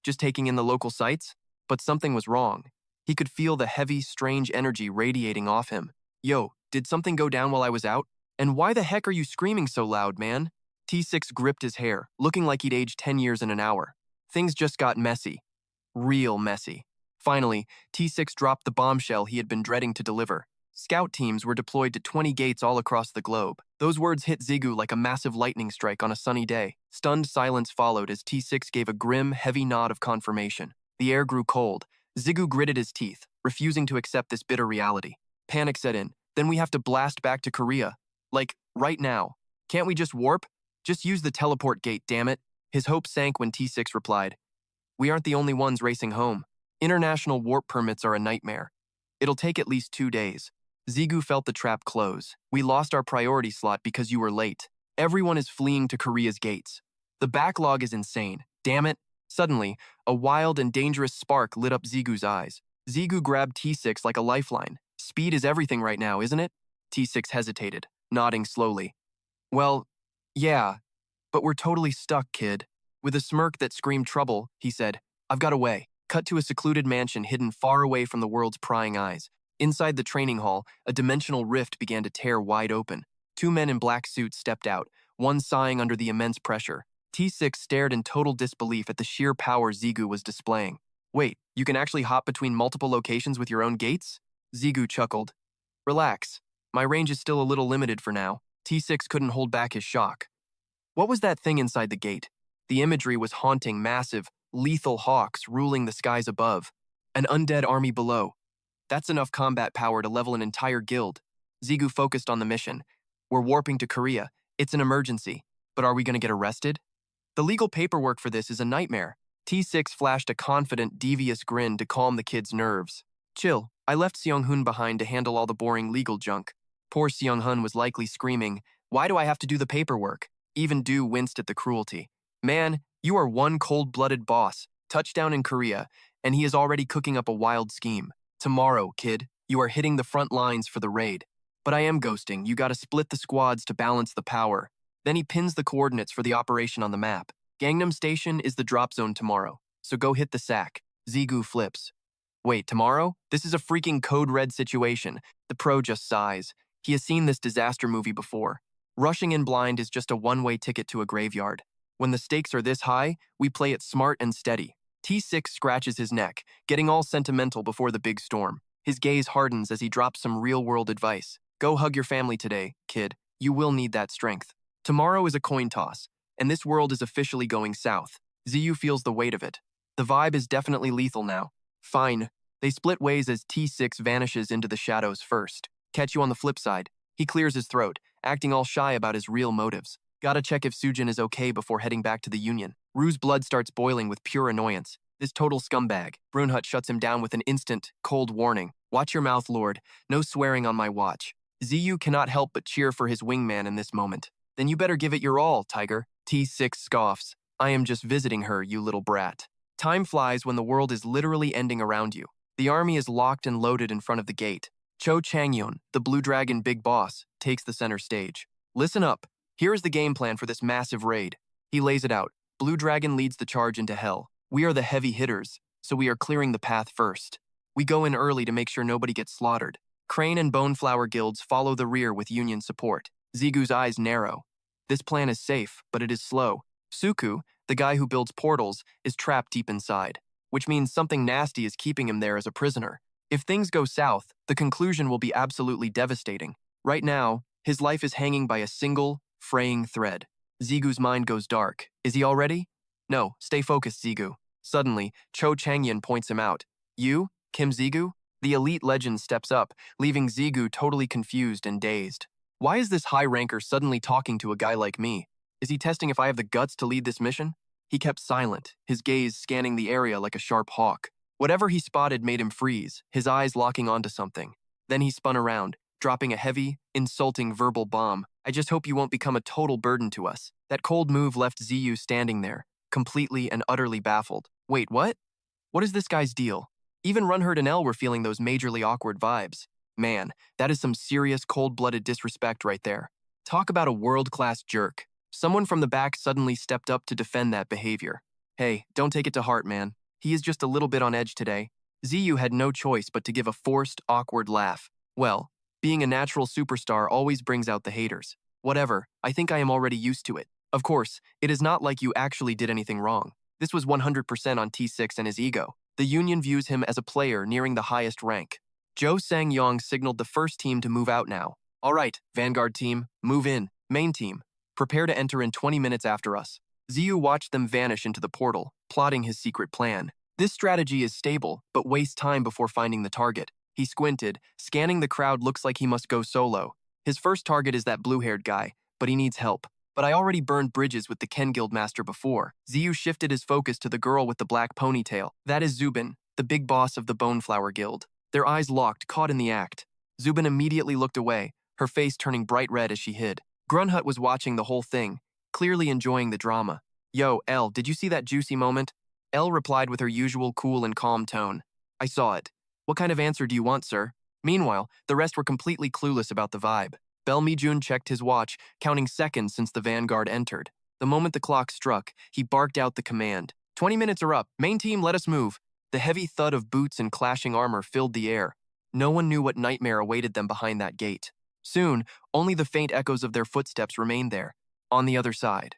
just taking in the local sights? But something was wrong. He could feel the heavy, strange energy radiating off him. Yo, did something go down while I was out? And why the heck are you screaming so loud, man? T6 gripped his hair, looking like he'd aged 10 years in an hour. Things just got messy. Real messy. Finally, T6 dropped the bombshell he had been dreading to deliver. Scout teams were deployed to 20 gates all across the globe. Those words hit Zigu like a massive lightning strike on a sunny day. Stunned silence followed as T6 gave a grim, heavy nod of confirmation. The air grew cold. Zigu gritted his teeth, refusing to accept this bitter reality. Panic set in. Then we have to blast back to Korea. Like, right now. Can't we just warp? Just use the teleport gate, damn it. His hope sank when T6 replied. We aren't the only ones racing home. International warp permits are a nightmare. It'll take at least 2 days. Zigu felt the trap close. We lost our priority slot because you were late. Everyone is fleeing to Korea's gates. The backlog is insane. Damn it. Suddenly, a wild and dangerous spark lit up Zigu's eyes. Zigu grabbed T6 like a lifeline. Speed is everything right now, isn't it? T6 hesitated, nodding slowly. Well, yeah, but we're totally stuck, kid. With a smirk that screamed trouble, he said, I've got a way. Cut to a secluded mansion hidden far away from the world's prying eyes. Inside the training hall, a dimensional rift began to tear wide open. 2 men in black suits stepped out, one sighing under the immense pressure. T6 stared in total disbelief at the sheer power Zigu was displaying. Wait, you can actually hop between multiple locations with your own gates? Zigu chuckled. Relax. My range is still a little limited for now. T6 couldn't hold back his shock. What was that thing inside the gate? The imagery was haunting, massive, lethal hawks ruling the skies above. An undead army below. That's enough combat power to level an entire guild. Zigu focused on the mission. We're warping to Korea. It's an emergency. But are we going to get arrested? The legal paperwork for this is a nightmare. T6 flashed a confident, devious grin to calm the kid's nerves. Chill. I left Seong-hun behind to handle all the boring legal junk. Poor Seong-hun was likely screaming, why do I have to do the paperwork? Even Du winced at the cruelty. Man, you are one cold-blooded boss. Touchdown in Korea, and he is already cooking up a wild scheme. Tomorrow, kid, you are hitting the front lines for the raid. But I am ghosting. You gotta split the squads to balance the power. Then he pins the coordinates for the operation on the map. Gangnam Station is the drop zone tomorrow, so go hit the sack. Zigu flips. Wait, tomorrow? This is a freaking code red situation. The pro just sighs. He has seen this disaster movie before. Rushing in blind is just a one-way ticket to a graveyard. When the stakes are this high, we play it smart and steady. T6 scratches his neck, getting all sentimental before the big storm. His gaze hardens as he drops some real-world advice. Go hug your family today, kid. You will need that strength. Tomorrow is a coin toss, and this world is officially going south. Ziyu feels the weight of it. The vibe is definitely lethal now. Fine. They split ways as T6 vanishes into the shadows first. Catch you on the flip side. He clears his throat, acting all shy about his real motives. Gotta check if Sujin is okay before heading back to the Union. Rue's blood starts boiling with pure annoyance. This total scumbag. Brunhut shuts him down with an instant, cold warning. Watch your mouth, Lord. No swearing on my watch. Ziyu cannot help but cheer for his wingman in this moment. Then you better give it your all, Tiger. T6 scoffs. I am just visiting her, you little brat. Time flies when the world is literally ending around you. The army is locked and loaded in front of the gate. Cho Changyeon, the Blue Dragon big boss, takes the center stage. Listen up. Here is the game plan for this massive raid. He lays it out. Blue Dragon leads the charge into hell. We are the heavy hitters, so we are clearing the path first. We go in early to make sure nobody gets slaughtered. Crane and Boneflower guilds follow the rear with Union support. Zigu's eyes narrow. This plan is safe, but it is slow. Suku, the guy who builds portals, is trapped deep inside, which means something nasty is keeping him there as a prisoner. If things go south, the conclusion will be absolutely devastating. Right now, his life is hanging by a single, fraying thread. Zigu's mind goes dark. Is he all ready? No, stay focused, Zigu. Suddenly, Cho Changyeon points him out. You, Kim Zigu? The elite legend steps up, leaving Zigu totally confused and dazed. Why is this high ranker suddenly talking to a guy like me? Is he testing if I have the guts to lead this mission? He kept silent, his gaze scanning the area like a sharp hawk. Whatever he spotted made him freeze, his eyes locking onto something. Then he spun around, dropping a heavy, insulting verbal bomb. I just hope you won't become a total burden to us. That cold move left Ziyu standing there, completely and utterly baffled. Wait, what? What is this guy's deal? Even Runherd and El were feeling those majorly awkward vibes. Man, that is some serious cold-blooded disrespect right there. Talk about a world-class jerk. Someone from the back suddenly stepped up to defend that behavior. Hey, don't take it to heart, man. He is just a little bit on edge today. Ziyu had no choice but to give a forced, awkward laugh. Well, being a natural superstar always brings out the haters. Whatever, I think I am already used to it. Of course, it is not like you actually did anything wrong. This was 100% on T6 and his ego. The Union views him as a player nearing the highest rank. Zhou Sang-yong signaled the first team to move out now. All right, Vanguard team, move in. Main team, prepare to enter in 20 minutes after us. Ziyu watched them vanish into the portal, plotting his secret plan. This strategy is stable, but wastes time before finding the target. He squinted, scanning the crowd. Looks like he must go solo. His first target is that blue-haired guy, but he needs help. But I already burned bridges with the Ken Guildmaster before. Ziyu shifted his focus to the girl with the black ponytail. That is Zubin, the big boss of the Boneflower Guild. Their eyes locked, caught in the act. Zubin immediately looked away, her face turning bright red as she hid. Grunhut was watching the whole thing, clearly enjoying the drama. Yo, Elle, did you see that juicy moment? Elle replied with her usual cool and calm tone. I saw it. What kind of answer do you want, sir? Meanwhile, the rest were completely clueless about the vibe. Belmijun checked his watch, counting seconds since the vanguard entered. The moment the clock struck, he barked out the command. 20 minutes are up. Main team, let us move. The heavy thud of boots and clashing armor filled the air. No one knew what nightmare awaited them behind that gate. Soon, only the faint echoes of their footsteps remained there. On the other side,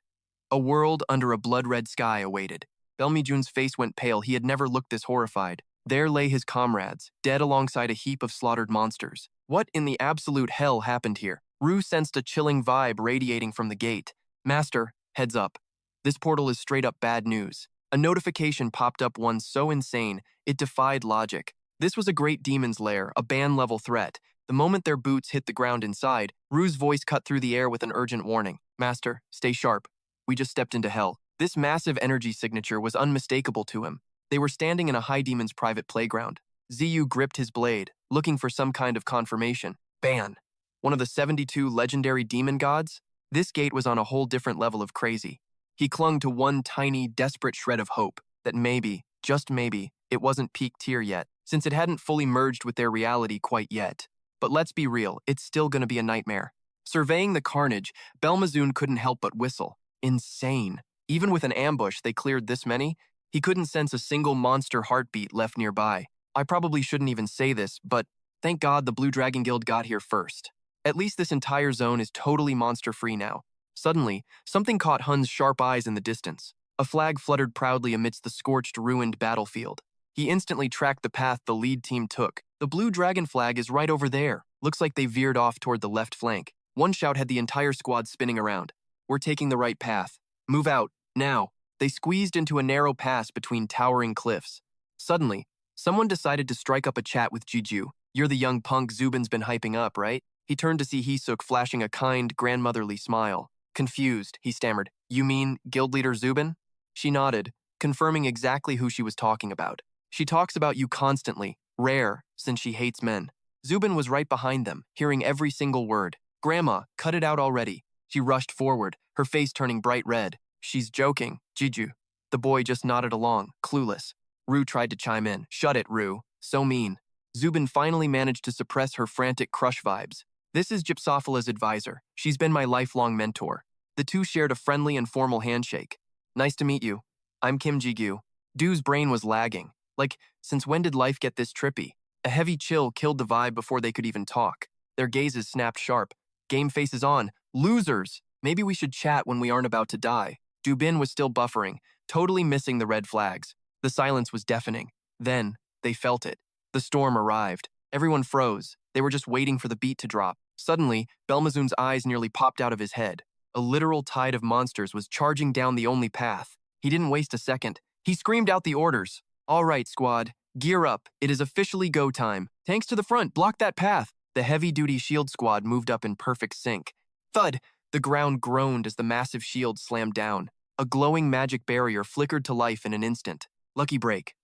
a world under a blood-red sky awaited. Belmijun's face went pale. He had never looked this horrified. There lay his comrades, dead alongside a heap of slaughtered monsters. What in the absolute hell happened here? Rue sensed a chilling vibe radiating from the gate. Master, heads up. This portal is straight up bad news. A notification popped up, one so insane, it defied logic. This was a great demon's lair, a ban-level threat. The moment their boots hit the ground inside, Rue's voice cut through the air with an urgent warning. Master, stay sharp. We just stepped into hell. This massive energy signature was unmistakable to him. They were standing in a high demon's private playground. Ziyu gripped his blade, looking for some kind of confirmation. Ban. One of the 72 legendary demon gods? This gate was on a whole different level of crazy. He clung to one tiny, desperate shred of hope that maybe, just maybe, it wasn't peak tier yet, since it hadn't fully merged with their reality quite yet. But let's be real, it's still gonna be a nightmare. Surveying the carnage, Belmijun couldn't help but whistle. Insane. Even with an ambush they cleared this many, he couldn't sense a single monster heartbeat left nearby. I probably shouldn't even say this, but thank God the Blue Dragon Guild got here first. At least this entire zone is totally monster-free now. Suddenly, something caught Hun's sharp eyes in the distance. A flag fluttered proudly amidst the scorched, ruined battlefield. He instantly tracked the path the lead team took. The blue dragon flag is right over there. Looks like they veered off toward the left flank. One shout had the entire squad spinning around. We're taking the right path. Move out, now. They squeezed into a narrow pass between towering cliffs. Suddenly, someone decided to strike up a chat with Jiju. You're the young punk Zubin's been hyping up, right? He turned to see Hisuk flashing a kind, grandmotherly smile. Confused, he stammered. You mean guild leader Zubin? She nodded, confirming exactly who she was talking about. She talks about you constantly, rare, since she hates men. Zubin was right behind them, hearing every single word. Grandma, cut it out already. She rushed forward, her face turning bright red. She's joking, Jiju. The boy just nodded along, clueless. Rue tried to chime in. Shut it, Rue. So mean. Zubin finally managed to suppress her frantic crush vibes. This is Gypsophala's advisor. She's been my lifelong mentor. The two shared a friendly and formal handshake. Nice to meet you. I'm Kim Ji-gyu. Du's brain was lagging. Like, since when did life get this trippy? A heavy chill killed the vibe before they could even talk. Their gazes snapped sharp. Game faces on. Losers! Maybe we should chat when we aren't about to die. Dubin was still buffering, totally missing the red flags. The silence was deafening. Then, they felt it. The storm arrived. Everyone froze. They were just waiting for the beat to drop. Suddenly, Belmijun's eyes nearly popped out of his head. A literal tide of monsters was charging down the only path. He didn't waste a second. He screamed out the orders. All right, squad. Gear up. It is officially go time. Tanks to the front. Block that path. The heavy-duty shield squad moved up in perfect sync. Thud! The ground groaned as the massive shield slammed down. A glowing magic barrier flickered to life in an instant. Lucky break.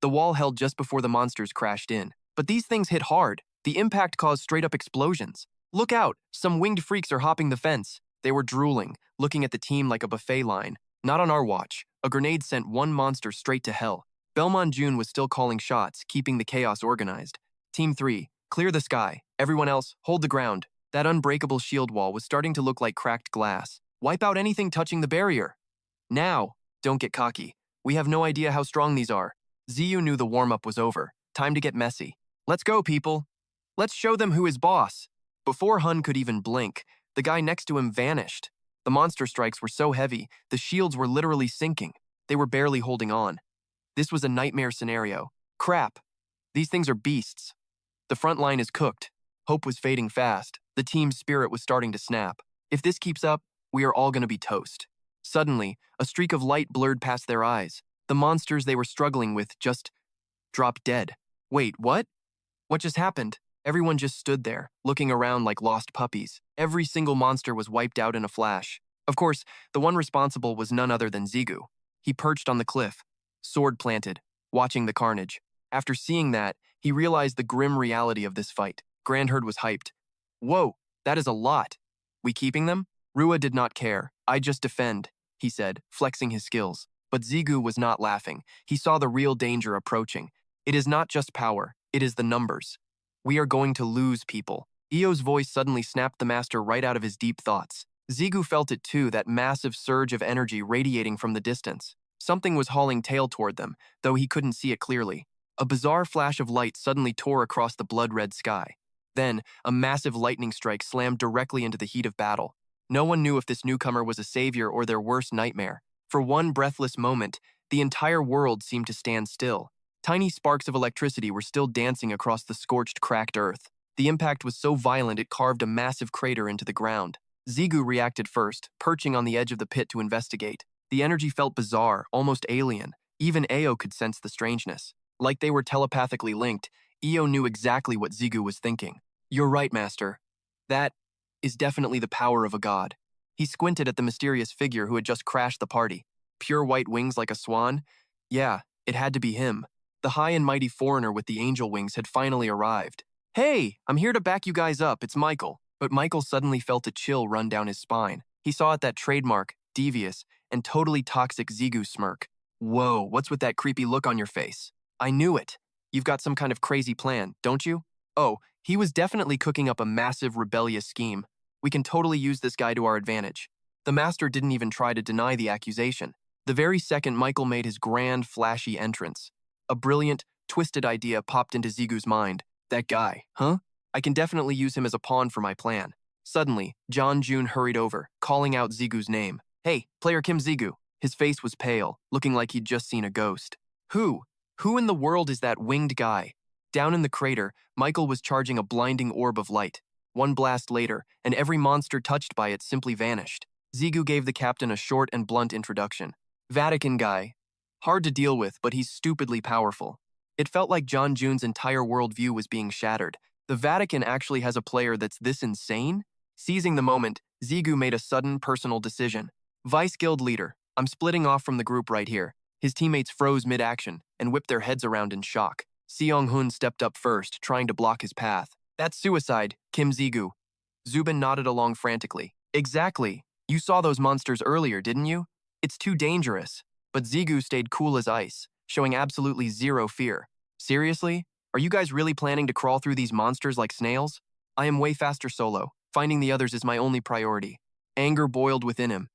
The wall held just before the monsters crashed in. But these things hit hard. The impact caused straight-up explosions. Look out! Some winged freaks are hopping the fence. They were drooling, looking at the team like a buffet line. Not on our watch. A grenade sent one monster straight to hell. Belmijun was still calling shots, keeping the chaos organized. Team 3, clear the sky. Everyone else, hold the ground. That unbreakable shield wall was starting to look like cracked glass. Wipe out anything touching the barrier. Now! Don't get cocky. We have no idea how strong these are. Ziyu knew the warm-up was over. Time to get messy. Let's go, people. Let's show them who is boss. Before Hun could even blink, the guy next to him vanished. The monster strikes were so heavy, the shields were literally sinking. They were barely holding on. This was a nightmare scenario. Crap. These things are beasts. The front line is cooked. Hope was fading fast. The team's spirit was starting to snap. If this keeps up, we are all going to be toast. Suddenly, a streak of light blurred past their eyes. The monsters they were struggling with just dropped dead. Wait, what? What just happened? Everyone just stood there, looking around like lost puppies. Every single monster was wiped out in a flash. Of course, the one responsible was none other than Zigu. He perched on the cliff, sword planted, watching the carnage. After seeing that, he realized the grim reality of this fight. Grandherd was hyped. Whoa, that is a lot. We keeping them? Rua did not care. I just defend, he said, flexing his skills. But Zigu was not laughing. He saw the real danger approaching. It is not just power, it is the numbers. We are going to lose people. Io's voice suddenly snapped the master right out of his deep thoughts. Zigu felt it too, that massive surge of energy radiating from the distance. Something was hauling tail toward them, though he couldn't see it clearly. A bizarre flash of light suddenly tore across the blood-red sky. Then, a massive lightning strike slammed directly into the heat of battle. No one knew if this newcomer was a savior or their worst nightmare. For one breathless moment, the entire world seemed to stand still. Tiny sparks of electricity were still dancing across the scorched, cracked earth. The impact was so violent it carved a massive crater into the ground. Zigu reacted first, perching on the edge of the pit to investigate. The energy felt bizarre, almost alien. Even Ao could sense the strangeness. Like they were telepathically linked, Io knew exactly what Zigu was thinking. You're right, Master. That is definitely the power of a god. He squinted at the mysterious figure who had just crashed the party. Pure white wings like a swan? Yeah, it had to be him. The high and mighty foreigner with the angel wings had finally arrived. Hey, I'm here to back you guys up, it's Michael. But Michael suddenly felt a chill run down his spine. He saw at that trademark, devious, and totally toxic Zigu smirk. Whoa, what's with that creepy look on your face? I knew it. You've got some kind of crazy plan, don't you? Oh, he was definitely cooking up a massive rebellious scheme. We can totally use this guy to our advantage. The master didn't even try to deny the accusation. The very second Michael made his grand, flashy entrance, a brilliant, twisted idea popped into Zigu's mind. That guy, huh? I can definitely use him as a pawn for my plan. Suddenly, John June hurried over, calling out Zigu's name. Hey, player Kim Zigu. His face was pale, looking like he'd just seen a ghost. Who? Who in the world is that winged guy? Down in the crater, Michael was charging a blinding orb of light. One blast later, and every monster touched by it simply vanished. Zigu gave the captain a short and blunt introduction. Vatican guy. Hard to deal with, but he's stupidly powerful. It felt like John June's entire worldview was being shattered. The Vatican actually has a player that's this insane? Seizing the moment, Zigu made a sudden personal decision. Vice Guild Leader, I'm splitting off from the group right here. His teammates froze mid-action and whipped their heads around in shock. Seong-hun stepped up first, trying to block his path. That's suicide, Kim Zigu. Zubin nodded along frantically. Exactly. You saw those monsters earlier, didn't you? It's too dangerous. But Zigu stayed cool as ice, showing absolutely zero fear. Seriously? Are you guys really planning to crawl through these monsters like snails? I am way faster solo. Finding the others is my only priority. Anger boiled within him.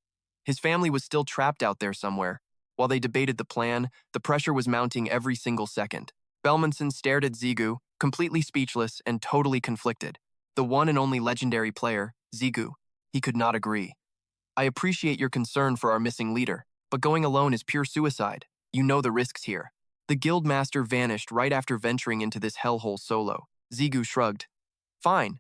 His family was still trapped out there somewhere. While they debated the plan, the pressure was mounting every single second. Belmonson stared at Zigu, completely speechless and totally conflicted. The one and only legendary player, Zigu. He could not agree. I appreciate your concern for our missing leader, but going alone is pure suicide. You know the risks here. The guild master vanished right after venturing into this hellhole solo. Zigu shrugged. Fine.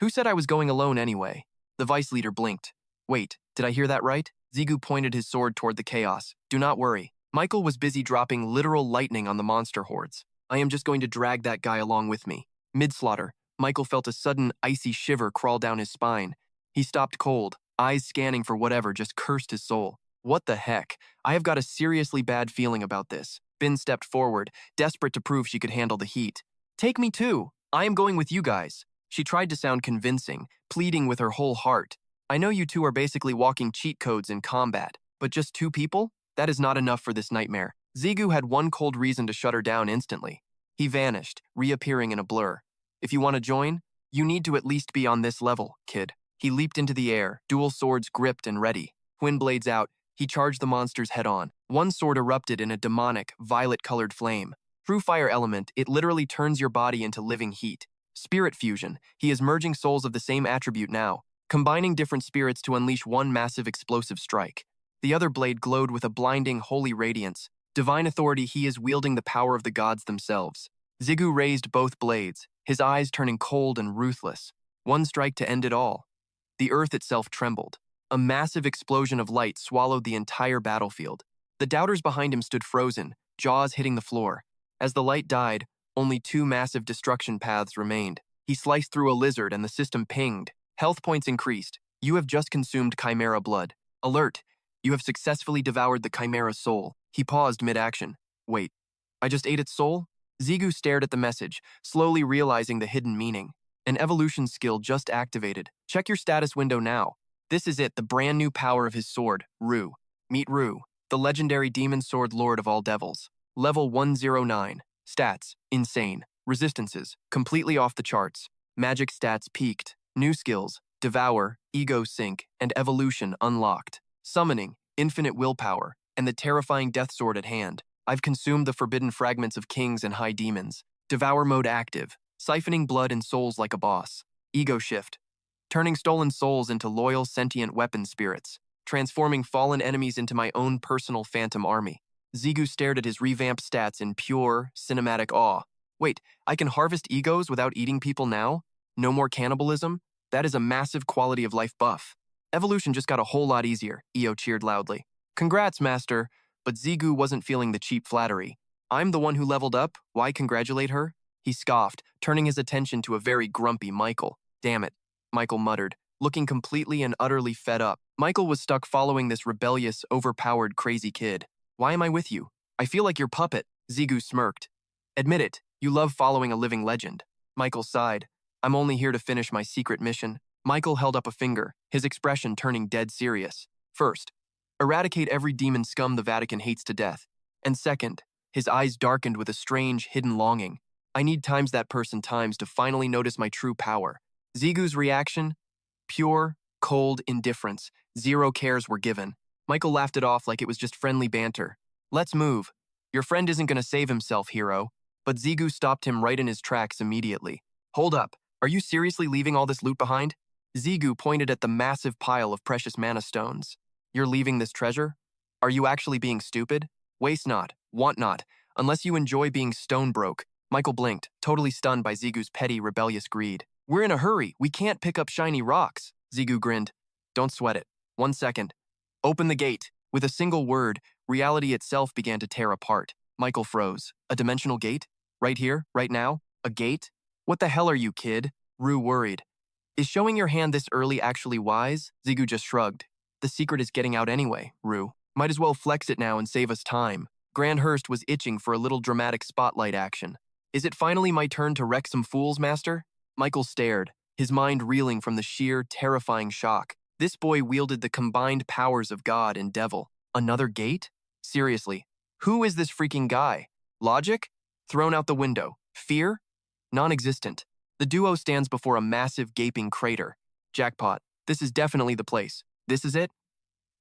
Who said I was going alone anyway? The vice leader blinked. Wait, did I hear that right? Zigu pointed his sword toward the chaos. Do not worry. Michael was busy dropping literal lightning on the monster hordes. I am just going to drag that guy along with me. Mid-slaughter, Michael felt a sudden icy shiver crawl down his spine. He stopped cold, eyes scanning for whatever just cursed his soul. What the heck? I have got a seriously bad feeling about this. Bin stepped forward, desperate to prove she could handle the heat. Take me too. I am going with you guys. She tried to sound convincing, pleading with her whole heart. I know you two are basically walking cheat codes in combat, but just 2 people? That is not enough for this nightmare. Zigu had one cold reason to shut her down instantly. He vanished, reappearing in a blur. If you want to join, you need to at least be on this level, kid. He leaped into the air, dual swords gripped and ready. Twin blades out, he charged the monsters head-on. One sword erupted in a demonic, violet-colored flame. True fire element, it literally turns your body into living heat. Spirit fusion, he is merging souls of the same attribute now, combining different spirits to unleash one massive explosive strike. The other blade glowed with a blinding, holy radiance. Divine authority, he is wielding the power of the gods themselves. Zigu raised both blades, his eyes turning cold and ruthless. One strike to end it all. The earth itself trembled. A massive explosion of light swallowed the entire battlefield. The doubters behind him stood frozen, jaws hitting the floor. As the light died, Only 2 massive destruction paths remained. He sliced through a lizard and the system pinged. Health points increased. You have just consumed Chimera blood. Alert! You have successfully devoured the Chimera soul. He paused mid-action. Wait, I just ate its soul? Zigu stared at the message, slowly realizing the hidden meaning. An evolution skill just activated. Check your status window now. This is it, the brand new power of his sword, Ru. Meet Ru, the legendary demon sword lord of all devils. Level 109. Stats, insane. Resistances, completely off the charts. Magic stats peaked. New skills, Devour, Ego Sync, and Evolution unlocked. Summoning, infinite willpower, and the terrifying death sword at hand. I've consumed the forbidden fragments of kings and high demons. Devour mode active, siphoning blood and souls like a boss. Ego shift, turning stolen souls into loyal sentient weapon spirits, transforming fallen enemies into my own personal phantom army. Zigu stared at his revamped stats in pure, cinematic awe. Wait, I can harvest egos without eating people now? No more cannibalism? That is a massive quality of life buff. Evolution just got a whole lot easier, Io cheered loudly. Congrats, Master. But Zigu wasn't feeling the cheap flattery. I'm the one who leveled up, why congratulate her? He scoffed, turning his attention to a very grumpy Michael. Damn it, Michael muttered, looking completely and utterly fed up. Michael was stuck following this rebellious, overpowered, crazy kid. Why am I with you? I feel like your puppet, Zigu smirked. Admit it, you love following a living legend. Michael sighed. I'm only here to finish my secret mission. Michael held up a finger, his expression turning dead serious. First, eradicate every demon scum the Vatican hates to death. And second, his eyes darkened with a strange, hidden longing. I need times that person times to finally notice my true power. Zigu's reaction? Pure, cold indifference. Zero cares were given. Michael laughed it off like it was just friendly banter. Let's move. Your friend isn't gonna save himself, hero. But Zigu stopped him right in his tracks immediately. Hold up, are you seriously leaving all this loot behind? Zigu pointed at the massive pile of precious mana stones. You're leaving this treasure? Are you actually being stupid? Waste not, want not, unless you enjoy being stone broke. Michael blinked, totally stunned by Zigu's petty, rebellious greed. We're in a hurry, we can't pick up shiny rocks. Zigu grinned. Don't sweat it. 1 second. Open the gate. With a single word, reality itself began to tear apart. Michael froze. A dimensional gate? Right here, right now? A gate? What the hell are you, kid? Ru worried. Is showing your hand this early actually wise? Zigu just shrugged. The secret is getting out anyway, Ru. Might as well flex it now and save us time. Grandhurst was itching for a little dramatic spotlight action. Is it finally my turn to wreck some fools, Master? Michael stared, his mind reeling from the sheer, terrifying shock. This boy wielded the combined powers of God and devil. Another gate? Seriously, who is this freaking guy? Logic? Thrown out the window. Fear? Non-existent. The duo stands before a massive, gaping crater. Jackpot. This is definitely the place. This is it?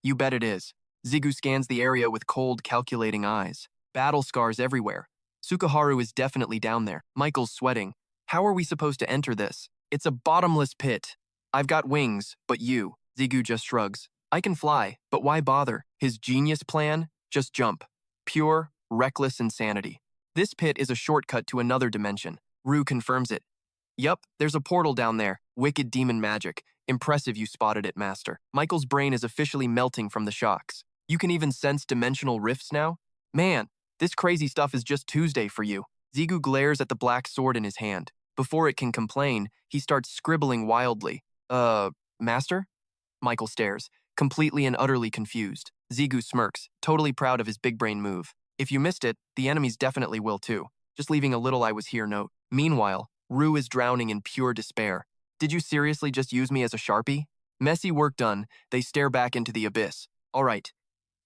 You bet it is. Zigu scans the area with cold, calculating eyes. Battle scars everywhere. Sukaharu is definitely down there. Michael's sweating. How are we supposed to enter this? It's a bottomless pit. I've got wings, but you. Zigu just shrugs. I can fly, but why bother? His genius plan? Just jump. Pure, reckless insanity. This pit is a shortcut to another dimension. Ru confirms it. Yup, there's a portal down there. Wicked demon magic. Impressive you spotted it, Master. Michael's brain is officially melting from the shocks. You can even sense dimensional rifts now? Man, this crazy stuff is just Tuesday for you. Zigu glares at the black sword in his hand. Before it can complain, he starts scribbling wildly. Master? Michael stares, completely and utterly confused. Zigu smirks, totally proud of his big brain move. If you missed it, the enemies definitely will too. Just leaving a little I was here note. Meanwhile, Ru is drowning in pure despair. Did you seriously just use me as a Sharpie? Messy work done, they stare back into the abyss. All right,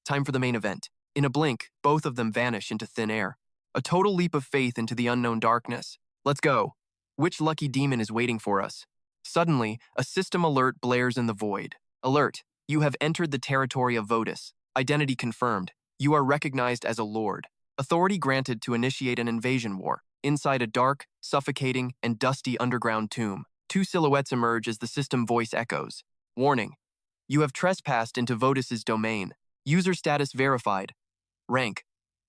time for the main event. In a blink, both of them vanish into thin air. A total leap of faith into the unknown darkness. Let's go. Which lucky demon is waiting for us? Suddenly, a system alert blares in the void. Alert, you have entered the territory of Vodus. Identity confirmed. You are recognized as a lord. Authority granted to initiate an invasion war. Inside a dark, suffocating, and dusty underground tomb, 2 silhouettes emerge as the system voice echoes. Warning, you have trespassed into Vodus's domain. User status verified. Rank,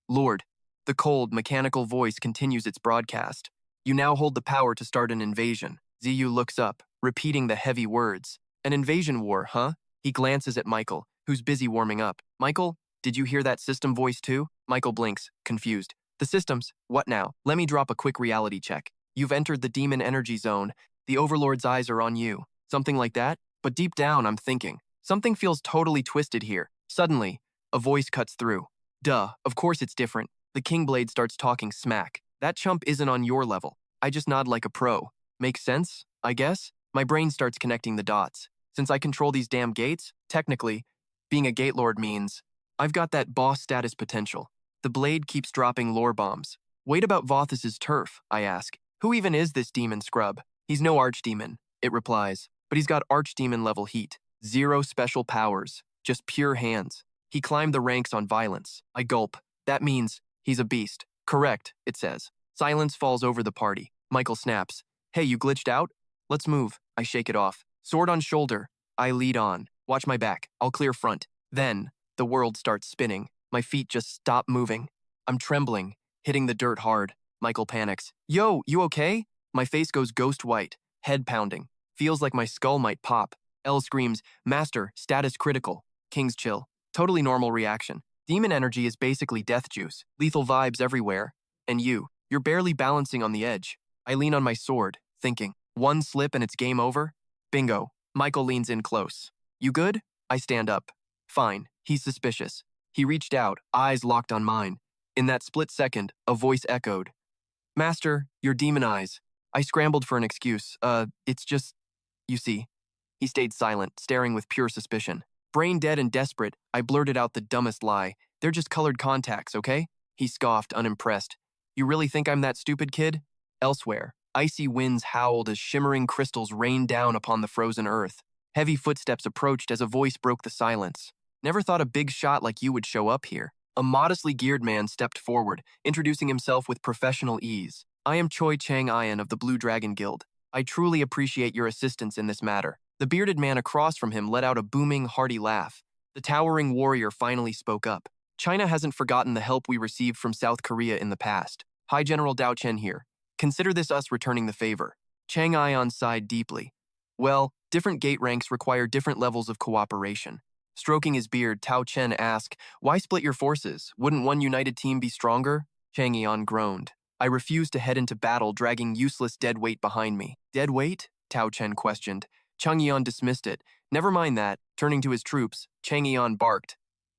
Lord. The cold, mechanical voice continues its broadcast. You now hold the power to start an invasion. Ziyu looks up, repeating the heavy words. An invasion war, huh? He glances at Michael, who's busy warming up. Michael, did you hear that system voice too? Michael blinks, confused. The systems, what now? Let me drop a quick reality check. You've entered the demon energy zone. The Overlord's eyes are on you. Something like that? But deep down, I'm thinking, something feels totally twisted here. Suddenly, a voice cuts through. Duh, of course it's different. The Kingblade starts talking smack. That chump isn't on your level. I just nod like a pro. Makes sense, I guess? My brain starts connecting the dots. Since I control these damn gates, technically, being a gate lord means I've got that boss status potential. The blade keeps dropping lore bombs. Wait about Vothus's turf, I ask. Who even is this demon scrub? He's no archdemon, it replies, but he's got archdemon level heat. 0 special powers, just pure hands. He climbed the ranks on violence. I gulp. That means he's a beast. Correct, it says. Silence falls over the party. Michael snaps. Hey, you glitched out? Let's move. I shake it off. Sword on shoulder. I lead on. Watch my back. I'll clear front. Then, the world starts spinning. My feet just stop moving. I'm trembling, hitting the dirt hard. Michael panics. Yo, you okay? My face goes ghost white, head pounding. Feels like my skull might pop. Elle screams, Master, status critical. King's chill. Totally normal reaction. Demon energy is basically death juice. Lethal vibes everywhere. And you're barely balancing on the edge. I lean on my sword, thinking, one slip and it's game over? Bingo. Michael leans in close. You good? I stand up. Fine. He's suspicious. He reached out, eyes locked on mine. In that split second, a voice echoed. Master, your demon eyes. I scrambled for an excuse. It's just, you see. He stayed silent, staring with pure suspicion. Brain dead and desperate, I blurted out the dumbest lie. They're just colored contacts, okay? He scoffed, unimpressed. You really think I'm that stupid, kid? Elsewhere, icy winds howled as shimmering crystals rained down upon the frozen earth. Heavy footsteps approached as a voice broke the silence. Never thought a big shot like you would show up here. A modestly geared man stepped forward, introducing himself with professional ease. I am Choi Chang-ian of the Blue Dragon Guild. I truly appreciate your assistance in this matter. The bearded man across from him let out a booming, hearty laugh. The towering warrior finally spoke up. China hasn't forgotten the help we received from South Korea in the past. Hi, General Dao Chen here. Consider this us returning the favor. Chang-ian sighed deeply. Well, different gate ranks require different levels of cooperation. Stroking his beard, Tao Chen asked, Why split your forces? Wouldn't one united team be stronger? Chang-ian groaned. I refused to head into battle, dragging useless dead weight behind me. Dead weight? Tao Chen questioned. Chang-ian dismissed it. Never mind that. Turning to his troops, Chang-ian barked.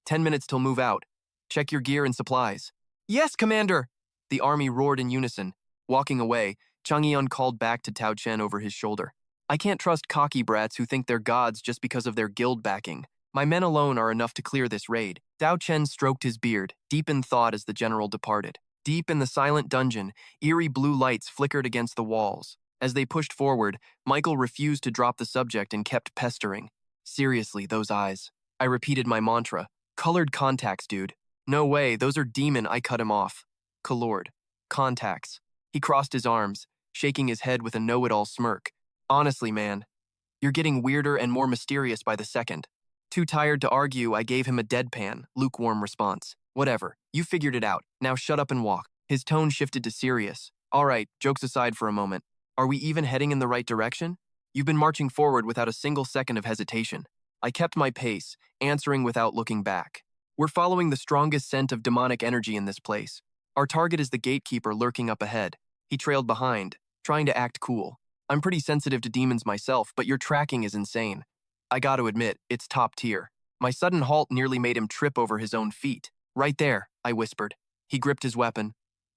10 minutes till move out. Check your gear and supplies. Yes, Commander! The army roared in unison. Walking away, Chang-ian called back to Tao Chen over his shoulder. I can't trust cocky brats who think they're gods just because of their guild backing. My men alone are enough to clear this raid. Dao Chen stroked his beard, deep in thought as the general departed. Deep in the silent dungeon, eerie blue lights flickered against the walls. As they pushed forward, Michael refused to drop the subject and kept pestering. Seriously, those eyes. I repeated my mantra. Colored contacts, dude. No way, those are demon. I cut him off. Colored. Contacts. He crossed his arms, shaking his head with a know-it-all smirk. Honestly, man, you're getting weirder and more mysterious by the second. Too tired to argue, I gave him a deadpan, lukewarm response. Whatever, you figured it out. Now shut up and walk. His tone shifted to serious. All right, jokes aside for a moment. Are we even heading in the right direction? You've been marching forward without a single second of hesitation. I kept my pace, answering without looking back. We're following the strongest scent of demonic energy in this place. Our target is the gatekeeper lurking up ahead. He trailed behind, trying to act cool. I'm pretty sensitive to demons myself, but your tracking is insane. I gotta admit, it's top tier. My sudden halt nearly made him trip over his own feet. Right there, I whispered. He gripped his weapon.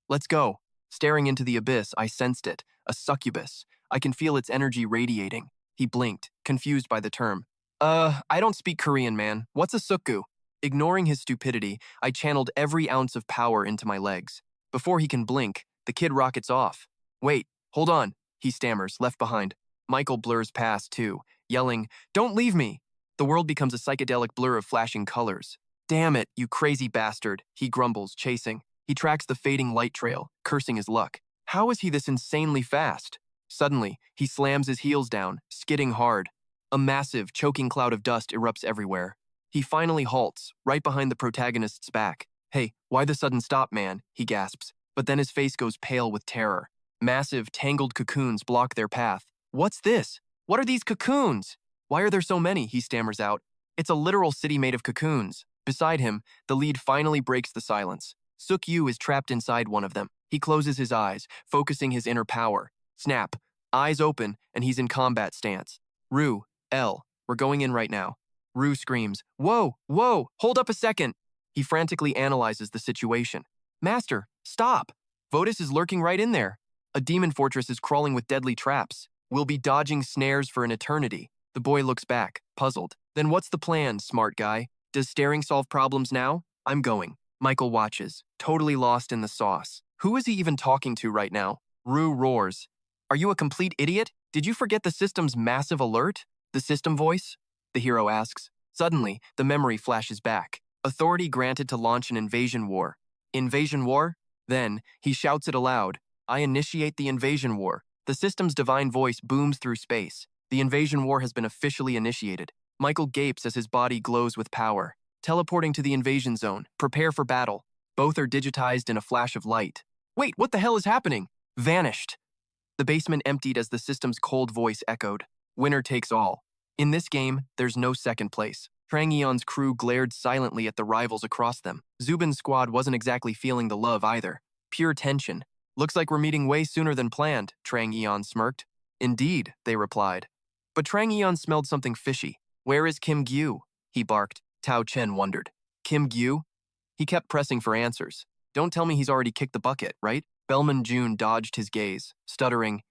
Let's go. Staring into the abyss, I sensed it. A succubus. I can feel its energy radiating. He blinked, confused by the term. I don't speak Korean, man. What's a sukku? Ignoring his stupidity, I channeled every ounce of power into my legs. Before he can blink, the kid rockets off. Wait, hold on, he stammers, left behind. Michael blurs past, too, yelling, Don't leave me! The world becomes a psychedelic blur of flashing colors. Damn it, you crazy bastard, he grumbles, chasing. He tracks the fading light trail, cursing his luck. How is he this insanely fast? Suddenly, he slams his heels down, skidding hard. A massive, choking cloud of dust erupts everywhere. He finally halts, right behind the protagonist's back. Hey, why the sudden stop, man? He gasps. But then his face goes pale with terror. Massive, tangled cocoons block their path. What's this? What are these cocoons? Why are there so many? He stammers out. It's a literal city made of cocoons. Beside him, the lead finally breaks the silence. Suk-yu is trapped inside one of them. He closes his eyes, focusing his inner power. Snap. Eyes open, and he's in combat stance. Rue, L, we're going in right now. Rue screams, "Whoa, whoa, hold up a second." He frantically analyzes the situation. "Master, stop. Votus is lurking right in there. A demon fortress is crawling with deadly traps. We'll be dodging snares for an eternity." The boy looks back, puzzled. "Then what's the plan, smart guy? Does staring solve problems now? I'm going." Michael watches, totally lost in the sauce. Who is he even talking to right now? Rue roars. "Are you a complete idiot? Did you forget the system's massive alert?" "The system voice?" the hero asks. Suddenly, the memory flashes back. Authority granted to launch an invasion war. Invasion war? Then, he shouts it aloud. "I initiate the invasion war." The system's divine voice booms through space. The invasion war has been officially initiated. Michael gapes as his body glows with power. Teleporting to the invasion zone. Prepare for battle. Both are digitized in a flash of light. "Wait, what the hell is happening?" Vanished. The basement emptied as the system's cold voice echoed. Winner takes all. In this game, there's no second place. Trang Eon's crew glared silently at the rivals across them. Zubin's squad wasn't exactly feeling the love either. Pure tension. "Looks like we're meeting way sooner than planned," Trang Eon smirked. "Indeed," they replied. But Trang Eon smelled something fishy. "Where is Kim Gyu?" he barked. Tao Chen wondered. "Kim Gyu?" He kept pressing for answers. "Don't tell me he's already kicked the bucket, right?" Bellman June dodged his gaze, stuttering.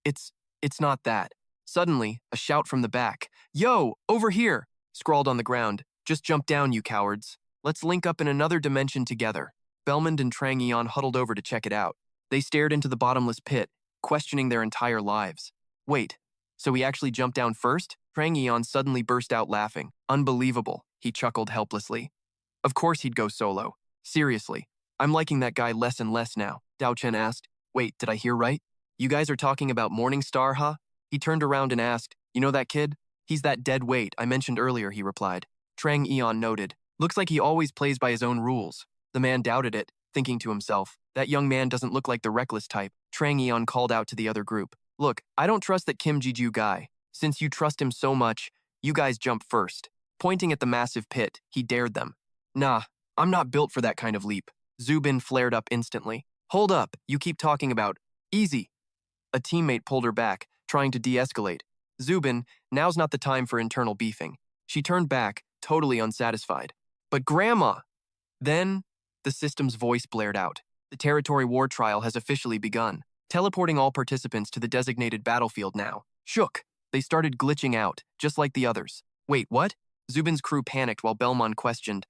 It's not that." Suddenly, a shout from the back. "Yo, over here!" Scrawled on the ground. "Just jump down, you cowards. Let's link up in another dimension together." Belmond and Trang Eon huddled over to check it out. They stared into the bottomless pit, questioning their entire lives. "Wait, so he actually jumped down first?" Trang Eon suddenly burst out laughing. "Unbelievable," he chuckled helplessly. "Of course he'd go solo. Seriously, I'm liking that guy less and less now." Dao Chen asked. "Wait, did I hear right? You guys are talking about Morningstar, huh?" He turned around and asked, "You know that kid?" "He's that dead weight I mentioned earlier," he replied. Trang Eon noted. "Looks like he always plays by his own rules." The man doubted it, thinking to himself, "That young man doesn't look like the reckless type." Trang Eon called out to the other group. "Look, I don't trust that Kim Ji-ju guy. Since you trust him so much, you guys jump first." Pointing at the massive pit, he dared them. "Nah, I'm not built for that kind of leap." Zubin flared up instantly. "Hold up, you keep talking about easy." A teammate pulled her back, trying to de-escalate. "Zubin, now's not the time for internal beefing." She turned back, totally unsatisfied. "But Grandma!" Then, the system's voice blared out. "The territory war trial has officially begun. Teleporting all participants to the designated battlefield now." Shook. They started glitching out, just like the others. "Wait, what?" Zubin's crew panicked while Belmont questioned.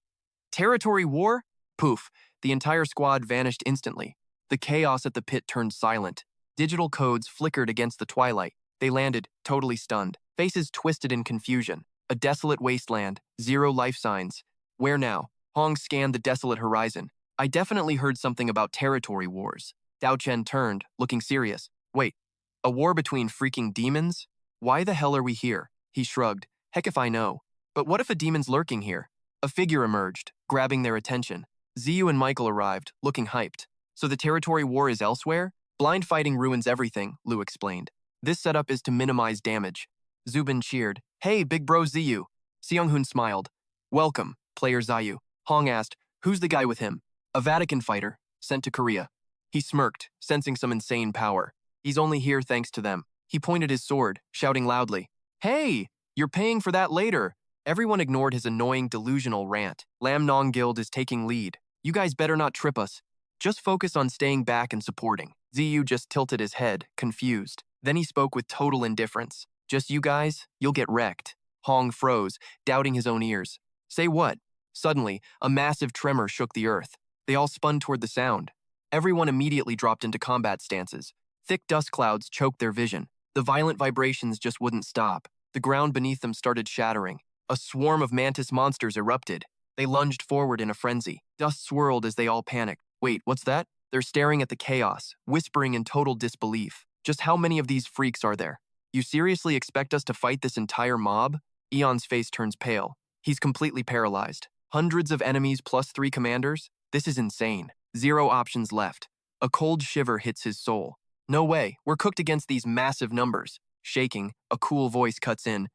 "Territory war?" Poof, the entire squad vanished instantly. The chaos at the pit turned silent. Digital codes flickered against the twilight. They landed, totally stunned. Faces twisted in confusion. A desolate wasteland, zero life signs. Where now? Hong scanned the desolate horizon. "I definitely heard something about territory wars." Dao Chen turned, looking serious. "Wait, a war between freaking demons? Why the hell are we here?" He shrugged. "Heck if I know. But what if a demon's lurking here?" A figure emerged, grabbing their attention. Ziyu and Michael arrived, looking hyped. "So the territory war is elsewhere?" "Blind fighting ruins everything," Lu explained. "This setup is to minimize damage." Zubin cheered. "Hey, big bro Ziyu." Seonghun smiled. "Welcome, player Ziyu." Hong asked, "Who's the guy with him?" "A Vatican fighter, sent to Korea." He smirked, sensing some insane power. "He's only here thanks to them." He pointed his sword, shouting loudly, "Hey, you're paying for that later." Everyone ignored his annoying, delusional rant. "Lam Nong Guild is taking lead. You guys better not trip us. Just focus on staying back and supporting." Ziyu just tilted his head, confused. Then he spoke with total indifference. "Just you guys? You'll get wrecked." Hong froze, doubting his own ears. "Say what?" Suddenly, a massive tremor shook the earth. They all spun toward the sound. Everyone immediately dropped into combat stances. Thick dust clouds choked their vision. The violent vibrations just wouldn't stop. The ground beneath them started shattering. A swarm of mantis monsters erupted. They lunged forward in a frenzy. Dust swirled as they all panicked. "Wait, what's that?" They're staring at the chaos, whispering in total disbelief. "Just how many of these freaks are there? You seriously expect us to fight this entire mob?" Eon's face turns pale. He's completely paralyzed. Hundreds of enemies plus 3 commanders? This is insane. 0 options left. A cold shiver hits his soul. "No way, we're cooked against these massive numbers." Shaking, a cool voice cuts in.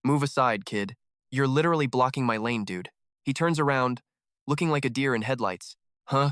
"Move aside, kid. You're literally blocking my lane, dude." He turns around, looking like a deer in headlights. "Huh?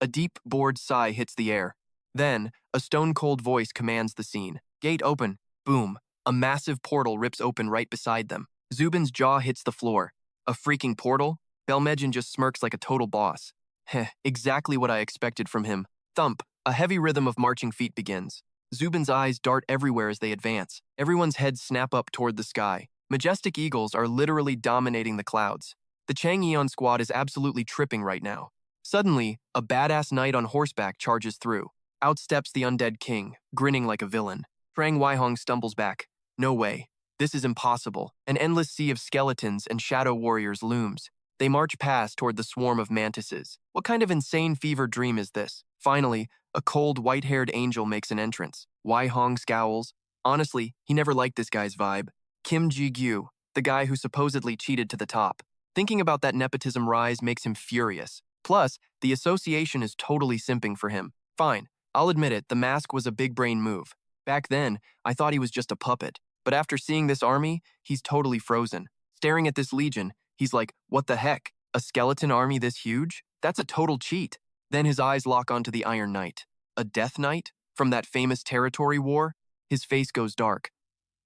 A deep, bored sigh hits the air. Then, a stone-cold voice commands the scene. Gate open. Boom. A massive portal rips open right beside them. Zubin's jaw hits the floor. A freaking portal? Belmegin just smirks like a total boss. Heh, exactly what I expected from him. Thump. A heavy rhythm of marching feet begins. Zubin's eyes dart everywhere as they advance. Everyone's heads snap up toward the sky. Majestic eagles are literally dominating the clouds. The Chang Eon squad is absolutely tripping right now. Suddenly, a badass knight on horseback charges through. Out steps the undead king, grinning like a villain. Trang Weihong stumbles back. No way. This is impossible. An endless sea of skeletons and shadow warriors looms. They march past toward the swarm of mantises. What kind of insane fever dream is this? Finally, a cold, white-haired angel makes an entrance. Weihong scowls. Honestly, he never liked this guy's vibe. Kim Ji-gyu, the guy who supposedly cheated to the top. Thinking about that nepotism rise makes him furious. Plus, the association is totally simping for him. Fine, I'll admit it, the mask was a big brain move. Back then, I thought he was just a puppet. But after seeing this army, he's totally frozen. Staring at this legion, he's like, what the heck? A skeleton army this huge? That's a total cheat. Then his eyes lock onto the Iron Knight. A Death Knight? From that famous territory war? His face goes dark.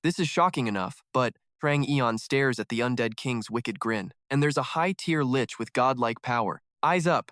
This is shocking enough, but Trang Eon stares at the undead king's wicked grin. And there's a high-tier lich with godlike power. Eyes up.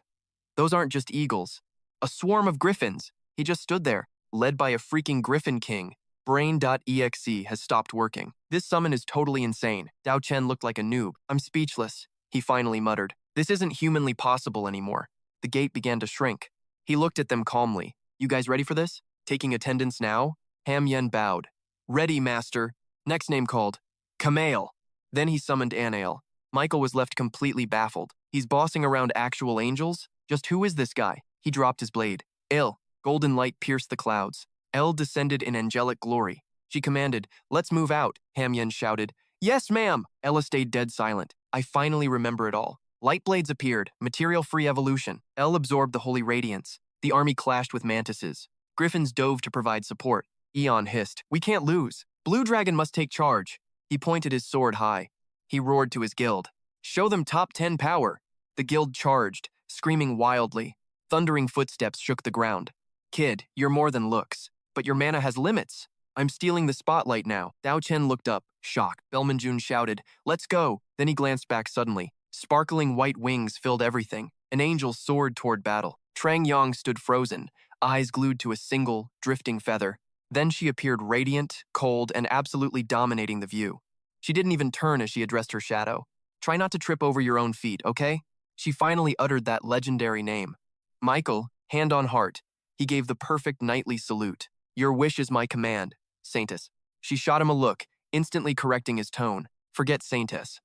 Those aren't just eagles. A swarm of griffins. He just stood there, led by a freaking griffin king. Brain.exe has stopped working. This summon is totally insane. Dao Chen looked like a noob. I'm speechless, he finally muttered. This isn't humanly possible anymore. The gate began to shrink. He looked at them calmly. You guys ready for this? Taking attendance now? Ham Yen bowed. Ready, master. Next name called. Kamail. Then he summoned Anael. Michael was left completely baffled. He's bossing around actual angels? Just who is this guy? He dropped his blade. Il. Golden light pierced the clouds. El descended in angelic glory. She commanded, let's move out, Ham Yen shouted. Yes, ma'am! Ella stayed dead silent. I finally remember it all. Light blades appeared, material-free evolution. El absorbed the holy radiance. The army clashed with mantises. Griffins dove to provide support. Eon hissed, we can't lose. Blue Dragon must take charge. He pointed his sword high. He roared to his guild. Show them top 10 power. The guild charged, screaming wildly. Thundering footsteps shook the ground. Kid, you're more than looks. But your mana has limits. I'm stealing the spotlight now. Dao Chen looked up, shocked. Belmanjun shouted, let's go. Then he glanced back suddenly. Sparkling white wings filled everything. An angel soared toward battle. Trang Yang stood frozen, eyes glued to a single, drifting feather. Then she appeared radiant, cold, and absolutely dominating the view. She didn't even turn as she addressed her shadow. Try not to trip over your own feet, okay? She finally uttered that legendary name. Michael, hand on heart. He gave the perfect knightly salute. Your wish is my command, Saintess. She shot him a look, instantly correcting his tone. Forget Saintess.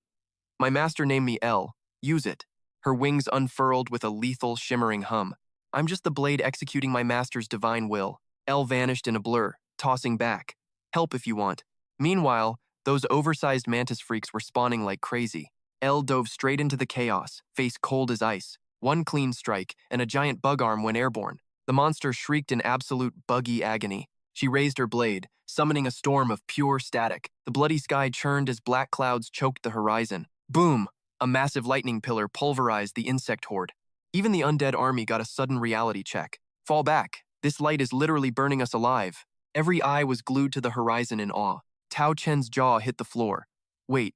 My master named me El. Use it. Her wings unfurled with a lethal, shimmering hum. I'm just the blade executing my master's divine will. El vanished in a blur, tossing back. Help if you want. Meanwhile, those oversized mantis freaks were spawning like crazy. El dove straight into the chaos, face cold as ice. One clean strike, and a giant bug arm went airborne. The monster shrieked in absolute buggy agony. She raised her blade, summoning a storm of pure static. The bloody sky churned as black clouds choked the horizon. Boom! A massive lightning pillar pulverized the insect horde. Even the undead army got a sudden reality check. Fall back. This light is literally burning us alive. Every eye was glued to the horizon in awe. Tao Chen's jaw hit the floor. Wait,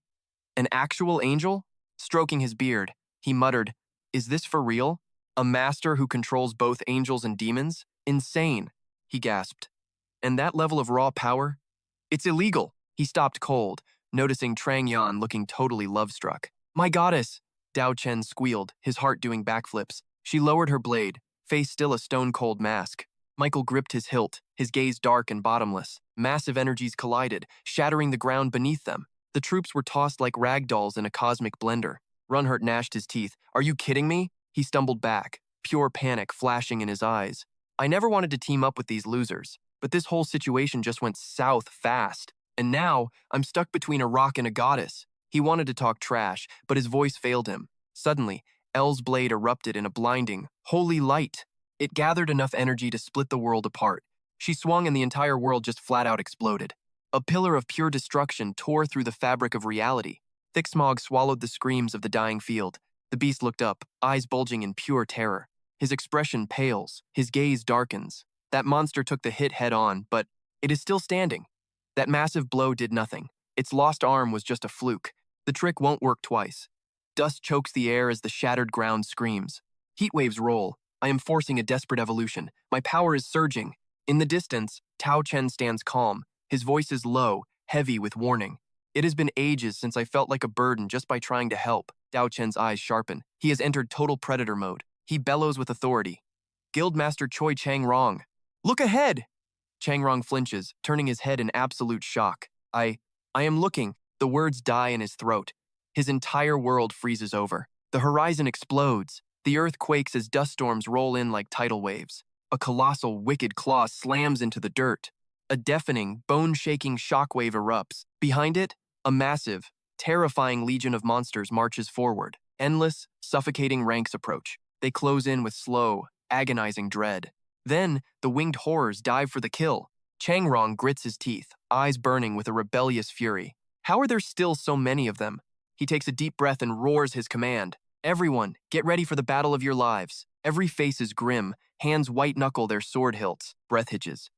an actual angel? Stroking his beard, he muttered, is this for real? A master who controls both angels and demons? Insane, he gasped. And that level of raw power? It's illegal. He stopped cold, noticing Trang Yan looking totally love-struck. My goddess! Dao Chen squealed, his heart doing backflips. She lowered her blade, face still a stone-cold mask. Michael gripped his hilt, his gaze dark and bottomless. Massive energies collided, shattering the ground beneath them. The troops were tossed like rag dolls in a cosmic blender. Runhart gnashed his teeth. Are you kidding me? He stumbled back, pure panic flashing in his eyes. I never wanted to team up with these losers, but this whole situation just went south fast. And now, I'm stuck between a rock and a goddess. He wanted to talk trash, but his voice failed him. Suddenly, El's blade erupted in a blinding, holy light. It gathered enough energy to split the world apart. She swung and the entire world just flat out exploded. A pillar of pure destruction tore through the fabric of reality. Thick smog swallowed the screams of the dying field. The beast looked up, eyes bulging in pure terror. His expression pales, his gaze darkens. That monster took the hit head on, but it is still standing. That massive blow did nothing. Its lost arm was just a fluke. The trick won't work twice. Dust chokes the air as the shattered ground screams. Heat waves roll. I am forcing a desperate evolution. My power is surging. In the distance, Tao Chen stands calm. His voice is low, heavy with warning. It has been ages since I felt like a burden just by trying to help. Tao Chen's eyes sharpen. He has entered total predator mode. He bellows with authority. Guildmaster Choi Chang-rong. Look ahead! Chang-rong flinches, turning his head in absolute shock. I am looking. The words die in his throat. His entire world freezes over. The horizon explodes. The earth quakes as dust storms roll in like tidal waves. A colossal, wicked claw slams into the dirt. A deafening, bone-shaking shockwave erupts. Behind it, a massive, terrifying legion of monsters marches forward. Endless, suffocating ranks approach. They close in with slow, agonizing dread. Then, the winged horrors dive for the kill. Chang-rong grits his teeth, eyes burning with a rebellious fury. How are there still so many of them? He takes a deep breath and roars his command. Everyone, get ready for the battle of your lives. Every face is grim, hands white-knuckle their sword hilts, breath hitches.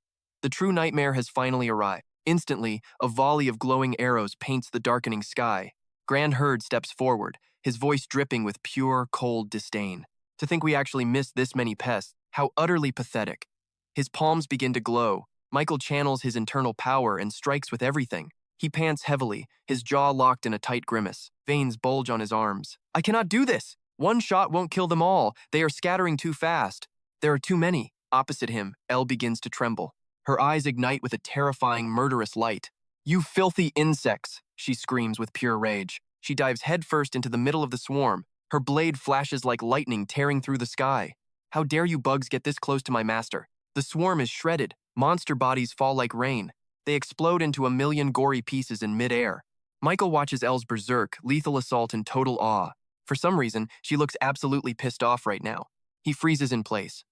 The true nightmare has finally arrived. Instantly, a volley of glowing arrows paints the darkening sky. Grand Herd steps forward, his voice dripping with pure, cold disdain. To think we actually missed this many pests, how utterly pathetic. His palms begin to glow. Michael channels his internal power and strikes with everything. He pants heavily, his jaw locked in a tight grimace. Veins bulge on his arms. I cannot do this! One shot won't kill them all. They are scattering too fast. There are too many. Opposite him, Elle begins to tremble. Her eyes ignite with a terrifying, murderous light. You filthy insects, she screams with pure rage. She dives headfirst into the middle of the swarm. Her blade flashes like lightning tearing through the sky. How dare you bugs get this close to my master? The swarm is shredded. Monster bodies fall like rain. They explode into a million gory pieces in midair. Michael watches Elle's berserk, lethal assault in total awe. For some reason, she looks absolutely pissed off right now. He freezes in place.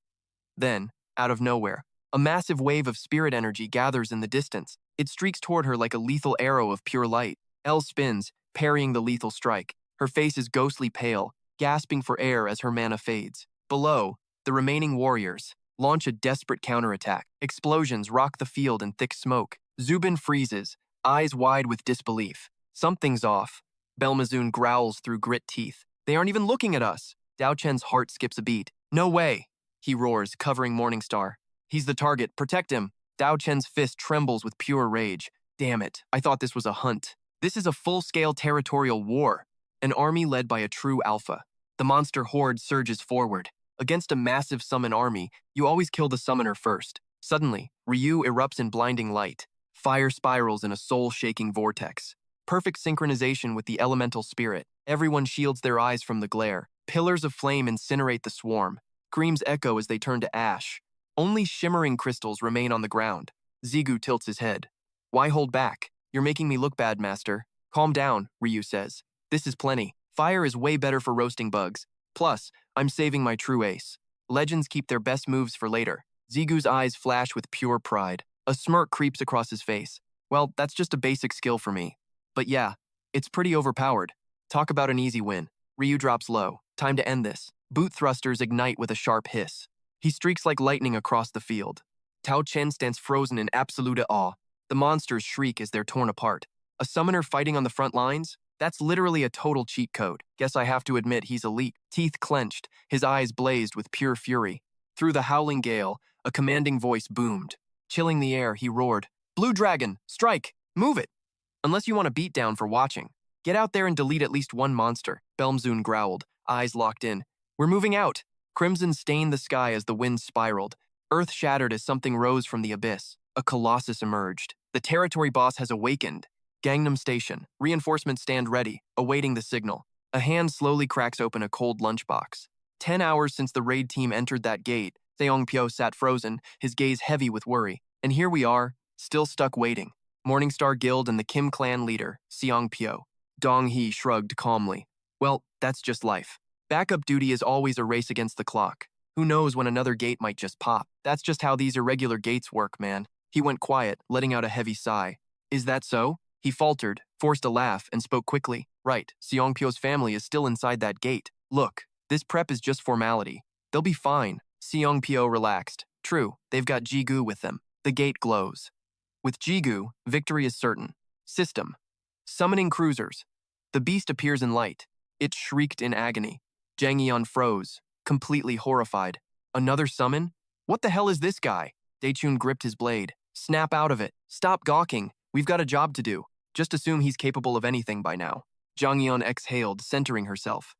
Then, out of nowhere, a massive wave of spirit energy gathers in the distance. It streaks toward her like a lethal arrow of pure light. Elle spins, parrying the lethal strike. Her face is ghostly pale, gasping for air as her mana fades. Below, the remaining warriors launch a desperate counterattack. Explosions rock the field in thick smoke. Zubin freezes, eyes wide with disbelief. Something's off. Belmazoon growls through grit teeth. They aren't even looking at us. Dao Chen's heart skips a beat. No way, he roars, covering Morningstar. He's the target. Protect him. Dao Chen's fist trembles with pure rage. Damn it, I thought this was a hunt. This is a full-scale territorial war. An army led by a true alpha. The monster horde surges forward. Against a massive summon army, you always kill the summoner first. Suddenly, Ryu erupts in blinding light. Fire spirals in a soul-shaking vortex. Perfect synchronization with the elemental spirit. Everyone shields their eyes from the glare. Pillars of flame incinerate the swarm. Screams echo as they turn to ash. Only shimmering crystals remain on the ground. Zigu tilts his head. Why hold back? You're making me look bad, master. Calm down, Ryu says. This is plenty. Fire is way better for roasting bugs. Plus, I'm saving my true ace. Legends keep their best moves for later. Zigu's eyes flash with pure pride. A smirk creeps across his face. Well, that's just a basic skill for me. But yeah, it's pretty overpowered. Talk about an easy win. Ryu drops low. Time to end this. Boot thrusters ignite with a sharp hiss. He streaks like lightning across the field. Tao Chen stands frozen in absolute awe. The monsters shriek as they're torn apart. A summoner fighting on the front lines? That's literally a total cheat code. Guess I have to admit he's elite. Teeth clenched, his eyes blazed with pure fury. Through the howling gale, a commanding voice boomed. Chilling the air, he roared, Blue Dragon, strike! Move it! Unless you want a beatdown for watching. Get out there and delete at least one monster. Belmzoon growled, eyes locked in. We're moving out! Crimson stained the sky as the wind spiraled. Earth shattered as something rose from the abyss. A colossus emerged. The territory boss has awakened. Gangnam Station. Reinforcements stand ready, awaiting the signal. A hand slowly cracks open a cold lunchbox. 10 hours since the raid team entered that gate, Seongpyo sat frozen, his gaze heavy with worry. And here we are, still stuck waiting. Morningstar Guild and the Kim clan leader, Seongpyo. Dong-hee shrugged calmly. Well, that's just life. Backup duty is always a race against the clock. Who knows when another gate might just pop. That's just how these irregular gates work, man. He went quiet, letting out a heavy sigh. Is that so? He faltered, forced a laugh, and spoke quickly. Right, Seongpyo's family is still inside that gate. Look, this prep is just formality. They'll be fine. Seongpyo relaxed. True, they've got Jigu with them. The gate glows. With Jigu, victory is certain. System. Summoning cruisers. The beast appears in light. It shrieked in agony. Jang Eon froze, completely horrified. Another summon? What the hell is this guy? Daechun gripped his blade. Snap out of it. Stop gawking. We've got a job to do. Just assume he's capable of anything by now. Jang Eon exhaled, centering herself.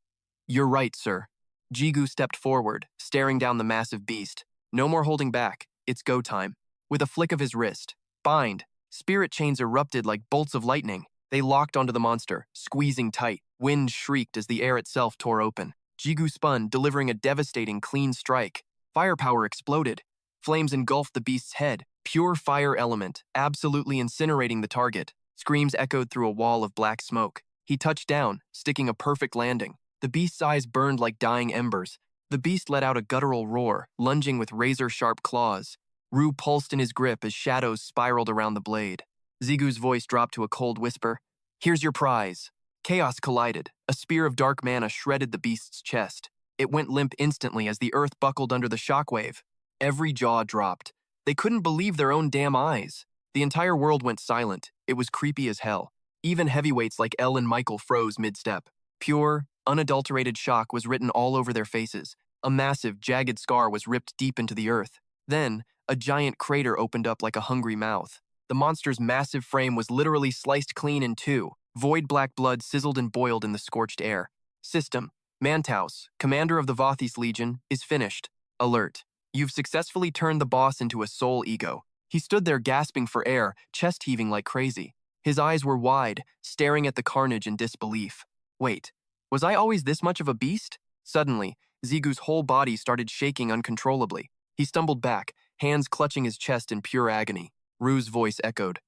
You're right, sir. Jigu stepped forward, staring down the massive beast. No more holding back. It's go time. With a flick of his wrist, bind. Spirit chains erupted like bolts of lightning. They locked onto the monster, squeezing tight. Wind shrieked as the air itself tore open. Jigu spun, delivering a devastating clean strike. Firepower exploded. Flames engulfed the beast's head. Pure fire element, absolutely incinerating the target. Screams echoed through a wall of black smoke. He touched down, sticking a perfect landing. The beast's eyes burned like dying embers. The beast let out a guttural roar, lunging with razor-sharp claws. Rue pulsed in his grip as shadows spiraled around the blade. Zigu's voice dropped to a cold whisper. Here's your prize. Chaos collided. A spear of dark mana shredded the beast's chest. It went limp instantly as the earth buckled under the shockwave. Every jaw dropped. They couldn't believe their own damn eyes. The entire world went silent. It was creepy as hell. Even heavyweights like Elle and Michael froze mid-step. Pure, unadulterated shock was written all over their faces. A massive, jagged scar was ripped deep into the earth. Then, a giant crater opened up like a hungry mouth. The monster's massive frame was literally sliced clean in two. Void black blood sizzled and boiled in the scorched air. System. Mantaus, commander of the Vothis Legion, is finished. Alert. You've successfully turned the boss into a soul ego. He stood there gasping for air, chest heaving like crazy. His eyes were wide, staring at the carnage in disbelief. Wait, was I always this much of a beast? Suddenly, Zigu's whole body started shaking uncontrollably. He stumbled back, hands clutching his chest in pure agony. Rue's voice echoed.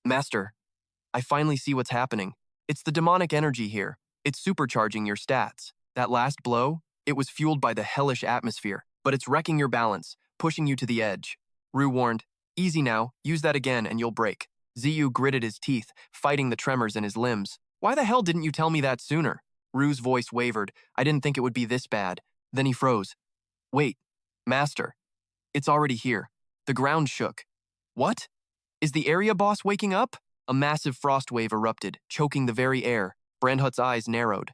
Master, I finally see what's happening. It's the demonic energy here. It's supercharging your stats. That last blow, it was fueled by the hellish atmosphere, but it's wrecking your balance, pushing you to the edge. Rue warned, easy now, use that again and you'll break. Ziyu gritted his teeth, fighting the tremors in his limbs. Why the hell didn't you tell me that sooner? Rue's voice wavered. I didn't think it would be this bad. Then he froze. Wait, Master. It's already here. The ground shook. What? Is the area boss waking up? A massive frost wave erupted, choking the very air. Brandhut's eyes narrowed.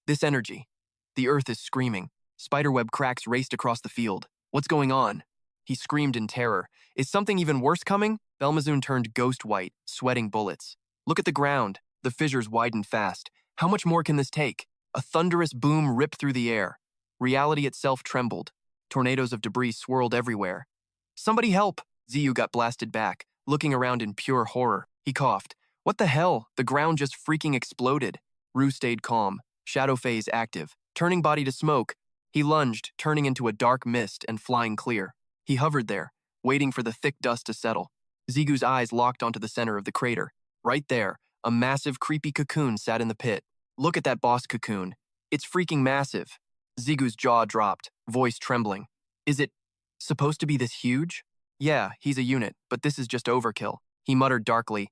This energy. The earth is screaming. Spiderweb cracks raced across the field. What's going on? He screamed in terror. Is something even worse coming? Belmazoon turned ghost white, sweating bullets. Look at the ground. The fissures widened fast. How much more can this take? A thunderous boom ripped through the air. Reality itself trembled. Tornadoes of debris swirled everywhere. Somebody help! Ziyu got blasted back, looking around in pure horror. He coughed. What the hell? The ground just freaking exploded. Rue stayed calm, shadow phase active, turning body to smoke. He lunged, turning into a dark mist and flying clear. He hovered there, waiting for the thick dust to settle. Zigu's eyes locked onto the center of the crater. Right there, a massive creepy cocoon sat in the pit. Look at that boss cocoon. It's freaking massive. Zigu's jaw dropped, voice trembling. Is it supposed to be this huge? Yeah, he's a unit, but this is just overkill. He muttered darkly.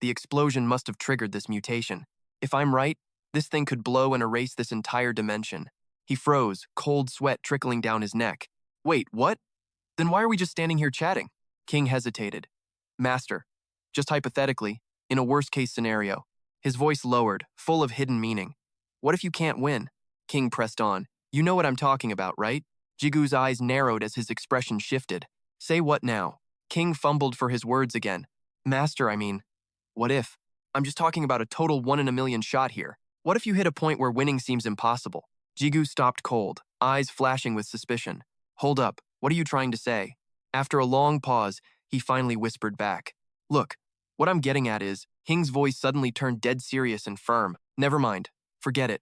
The explosion must have triggered this mutation. If I'm right, this thing could blow and erase this entire dimension. He froze, cold sweat trickling down his neck. Wait, what? Then why are we just standing here chatting? King hesitated. Master, just hypothetically, in a worst-case scenario. His voice lowered, full of hidden meaning. What if you can't win? King pressed on. You know what I'm talking about, right? Jigu's eyes narrowed as his expression shifted. Say what now? King fumbled for his words again. Master, I mean, what if? I'm just talking about a total 1 in a million shot here. What if you hit a point where winning seems impossible? Jigu stopped cold, eyes flashing with suspicion. Hold up, what are you trying to say? After a long pause, he finally whispered back. Look, what I'm getting at is, Hing's voice suddenly turned dead serious and firm. Never mind, forget it.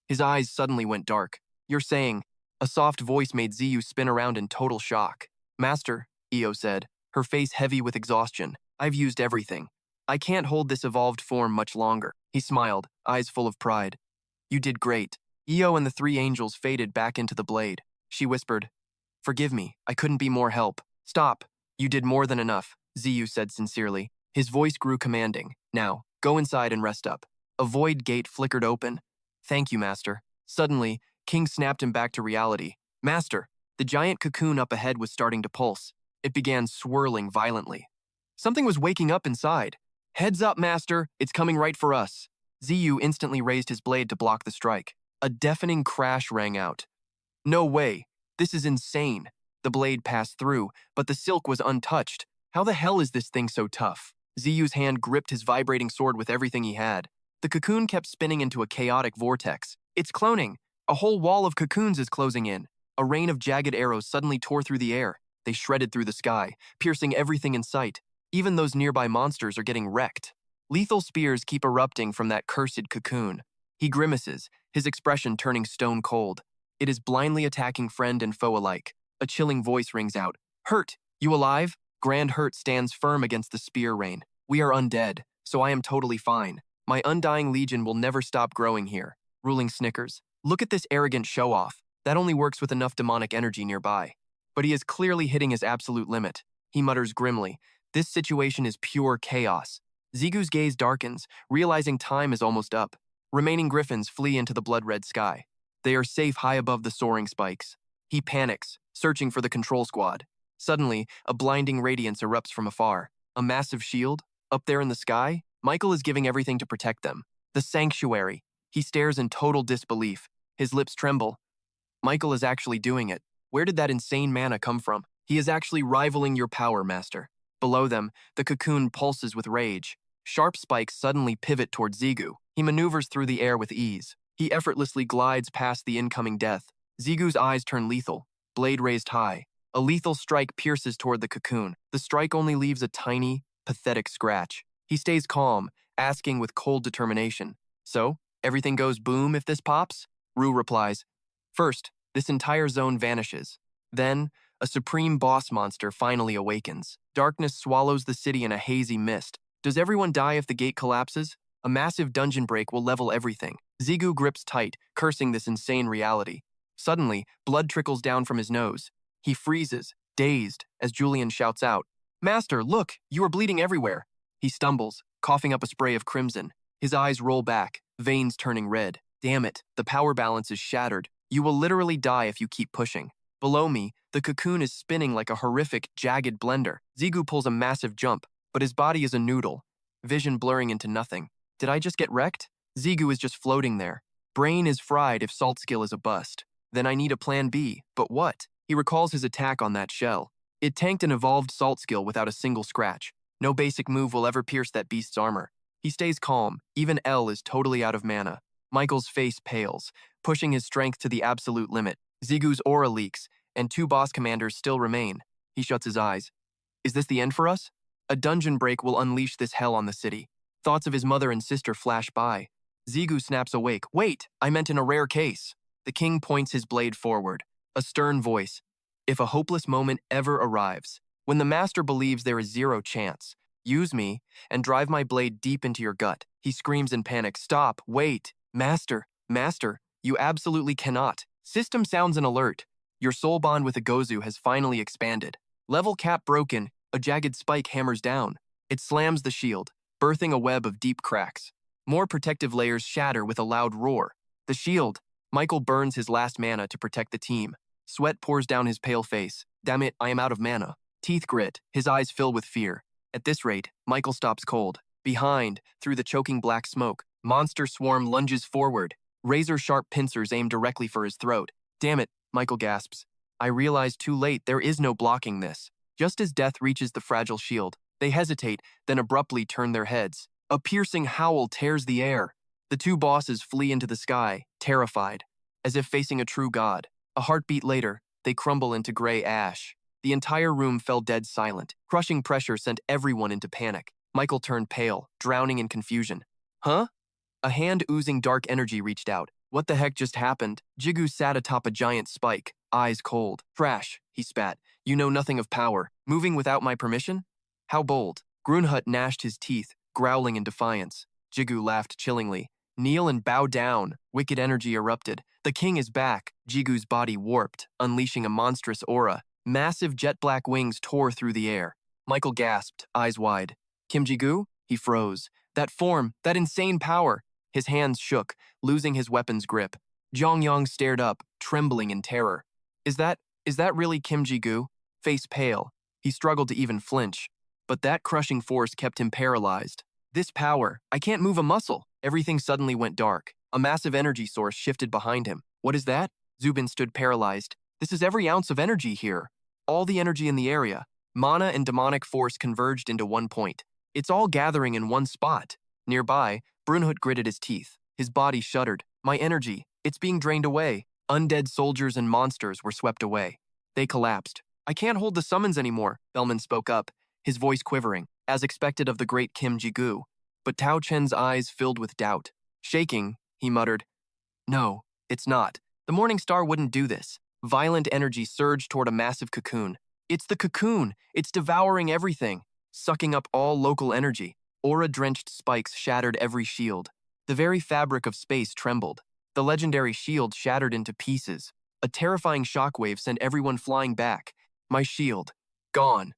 His eyes suddenly went dark. You're saying, a soft voice made Ziyu spin around in total shock. Master, Io said, her face heavy with exhaustion. I've used everything. I can't hold this evolved form much longer. He smiled, eyes full of pride. You did great. Io and the three angels faded back into the blade. She whispered, Forgive me, I couldn't be more help. Stop. You did more than enough, Ziyu said sincerely. His voice grew commanding. Now, go inside and rest up. A void gate flickered open. Thank you, Master. Suddenly, King snapped him back to reality. Master, the giant cocoon up ahead was starting to pulse. It began swirling violently. Something was waking up inside. Heads up, Master, it's coming right for us. Ziyu instantly raised his blade to block the strike. A deafening crash rang out. No way, this is insane. The blade passed through, but the silk was untouched. How the hell is this thing so tough? Ziyu's hand gripped his vibrating sword with everything he had. The cocoon kept spinning into a chaotic vortex. It's cloning. A whole wall of cocoons is closing in. A rain of jagged arrows suddenly tore through the air. They shredded through the sky, piercing everything in sight. Even those nearby monsters are getting wrecked. Lethal spears keep erupting from that cursed cocoon. He grimaces, his expression turning stone cold. It is blindly attacking friend and foe alike. A chilling voice rings out. Hurt, you alive? Grand Hurt stands firm against the spear rain. We are undead, so I am totally fine. My undying legion will never stop growing here. Ruling snickers. Look at this arrogant show-off. That only works with enough demonic energy nearby. But he is clearly hitting his absolute limit. He mutters grimly. This situation is pure chaos. Zigu's gaze darkens, realizing time is almost up. Remaining griffins flee into the blood-red sky. They are safe high above the soaring spikes. He panics, searching for the control squad. Suddenly, a blinding radiance erupts from afar. A massive shield? Up there in the sky? Michael is giving everything to protect them. The sanctuary. He stares in total disbelief. His lips tremble. Michael is actually doing it. Where did that insane mana come from? He is actually rivaling your power, Master. Below them, the cocoon pulses with rage. Sharp spikes suddenly pivot toward Zigu. He maneuvers through the air with ease. He effortlessly glides past the incoming death. Zigu's eyes turn lethal, blade raised high. A lethal strike pierces toward the cocoon. The strike only leaves a tiny, pathetic scratch. He stays calm, asking with cold determination. So, everything goes boom if this pops? Rue replies. First, this entire zone vanishes. Then, a supreme boss monster finally awakens. Darkness swallows the city in a hazy mist. Does everyone die if the gate collapses? A massive dungeon break will level everything. Zigu grips tight, cursing this insane reality. Suddenly, blood trickles down from his nose. He freezes, dazed, as Julian shouts out, Master, look, you are bleeding everywhere. He stumbles, coughing up a spray of crimson. His eyes roll back, veins turning red. Damn it, the power balance is shattered. You will literally die if you keep pushing. Below me, the cocoon is spinning like a horrific, jagged blender. Zigu pulls a massive jump, but his body is a noodle, vision blurring into nothing. Did I just get wrecked? Zigu is just floating there. Brain is fried if salt skill is a bust. Then I need a plan B, but what? He recalls his attack on that shell. It tanked an evolved salt skill without a single scratch. No basic move will ever pierce that beast's armor. He stays calm, even L is totally out of mana. Michael's face pales, pushing his strength to the absolute limit. Zigu's aura leaks, and 2 boss commanders still remain. He shuts his eyes. Is this the end for us? A dungeon break will unleash this hell on the city. Thoughts of his mother and sister flash by. Zigu snaps awake. Wait, I meant in a rare case. The king points his blade forward. A stern voice. If a hopeless moment ever arrives, when the master believes there is 0 chance, use me and drive my blade deep into your gut. He screams in panic. Stop, wait. Master, you absolutely cannot. System sounds an alert. Your soul bond with a Gozu has finally expanded. Level cap broken, a jagged spike hammers down. It slams the shield, birthing a web of deep cracks. More protective layers shatter with a loud roar. The shield. Michael burns his last mana to protect the team. Sweat pours down his pale face. Damn it, I am out of mana. Teeth grit, his eyes fill with fear. At this rate, Michael stops cold. Behind, through the choking black smoke, monster swarm lunges forward. Razor-sharp pincers aim directly for his throat. Damn it, Michael gasps. I realize too late there is no blocking this. Just as death reaches the fragile shield, they hesitate, then abruptly turn their heads. A piercing howl tears the air. The 2 bosses flee into the sky, terrified, as if facing a true god. A heartbeat later, they crumble into gray ash. The entire room fell dead silent. Crushing pressure sent everyone into panic. Michael turned pale, drowning in confusion. Huh? A hand oozing dark energy reached out. What the heck just happened? Jigu sat atop a giant spike, eyes cold. Trash, he spat. You know nothing of power. Moving without my permission? How bold. Grunhut gnashed his teeth, growling in defiance. Jigu laughed chillingly. Kneel and bow down. Wicked energy erupted. The king is back. Jigu's body warped, unleashing a monstrous aura. Massive jet-black wings tore through the air. Michael gasped, eyes wide. Kim Jigu? He froze. That form, that insane power. His hands shook, losing his weapon's grip. Zhongyang stared up, trembling in terror. Is that, is that really Kim Ji-gu? Face pale, he struggled to even flinch. But that crushing force kept him paralyzed. This power, I can't move a muscle. Everything suddenly went dark. A massive energy source shifted behind him. What is that? Zubin stood paralyzed. This is every ounce of energy here. All the energy in the area. Mana and demonic force converged into one point. It's all gathering in one spot. Nearby, Brunhut gritted his teeth. His body shuddered. My energy, it's being drained away. Undead soldiers and monsters were swept away. They collapsed. I can't hold the summons anymore, Bellman spoke up, his voice quivering, as expected of the great Kim Ji-gu. But Tao Chen's eyes filled with doubt. Shaking, he muttered, No, it's not. The Morning Star wouldn't do this. Violent energy surged toward a massive cocoon. It's the cocoon. It's devouring everything, sucking up all local energy. Aura-drenched spikes shattered every shield. The very fabric of space trembled. The legendary shield shattered into pieces. A terrifying shockwave sent everyone flying back. My shield. Gone.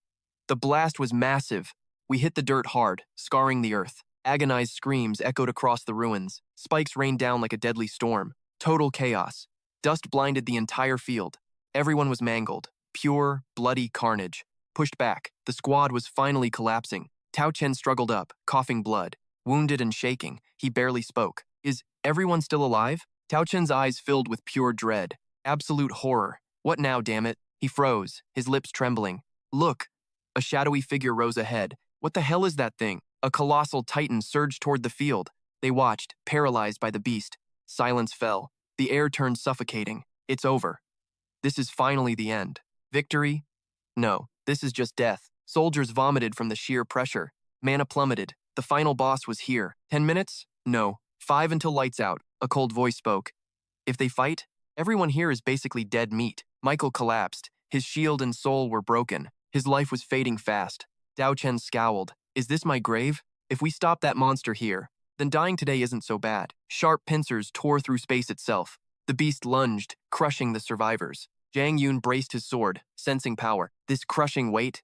The blast was massive. We hit the dirt hard, scarring the earth. Agonized screams echoed across the ruins. Spikes rained down like a deadly storm. Total chaos. Dust blinded the entire field. Everyone was mangled. Pure, bloody carnage. Pushed back, the squad was finally collapsing. Tao Chen struggled up, coughing blood. Wounded and shaking, he barely spoke. Is everyone still alive? Tao Chen's eyes filled with pure dread. Absolute horror. What now, damn it? He froze, his lips trembling. Look! A shadowy figure rose ahead. What the hell is that thing? A colossal titan surged toward the field. They watched, paralyzed by the beast. Silence fell. The air turned suffocating. It's over. This is finally the end. Victory? No, this is just death. Soldiers vomited from the sheer pressure. Mana plummeted. The final boss was here. 10 minutes? No. 5 until lights out. A cold voice spoke. If they fight, everyone here is basically dead meat. Michael collapsed. His shield and soul were broken. His life was fading fast. Dao Chen scowled. Is this my grave? If we stop that monster here, then dying today isn't so bad. Sharp pincers tore through space itself. The beast lunged, crushing the survivors. Zhang Yun braced his sword, sensing power. This crushing weight?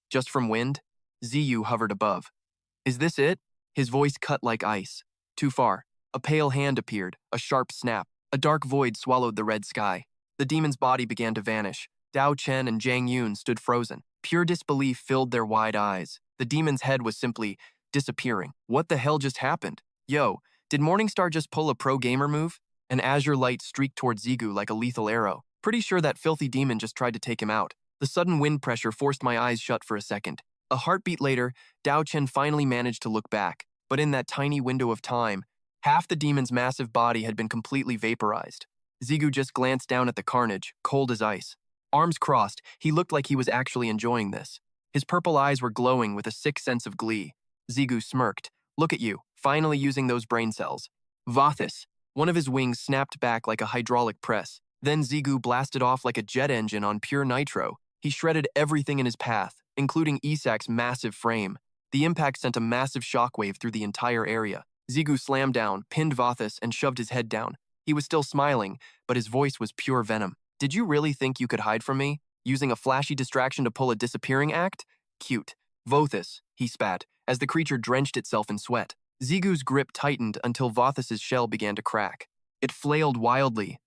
Just from wind? Ziyu hovered above. Is this it? His voice cut like ice. Too far. A pale hand appeared, a sharp snap. A dark void swallowed the red sky. The demon's body began to vanish. Dao Chen and Zhang Yun stood frozen. Pure disbelief filled their wide eyes. The demon's head was simply disappearing. What the hell just happened? Yo, did Morningstar just pull a pro gamer move? An azure light streaked toward Zigu like a lethal arrow. Pretty sure that filthy demon just tried to take him out. The sudden wind pressure forced my eyes shut for a second. A heartbeat later, Dao Chen finally managed to look back. But in that tiny window of time, half the demon's massive body had been completely vaporized. Zigu just glanced down at the carnage, cold as ice. Arms crossed, he looked like he was actually enjoying this. His purple eyes were glowing with a sick sense of glee. Zigu smirked. Look at you, finally using those brain cells. Vathis. One of his wings snapped back like a hydraulic press. Then Zigu blasted off like a jet engine on pure nitro. He shredded everything in his path, including Isak's massive frame. The impact sent a massive shockwave through the entire area. Zigu slammed down, pinned Vathis, and shoved his head down. He was still smiling, but his voice was pure venom. Did you really think you could hide from me? Using a flashy distraction to pull a disappearing act? Cute. Vothis, he spat, as the creature drenched itself in sweat. Zigu's grip tightened until Vothis's shell began to crack. It flailed wildly.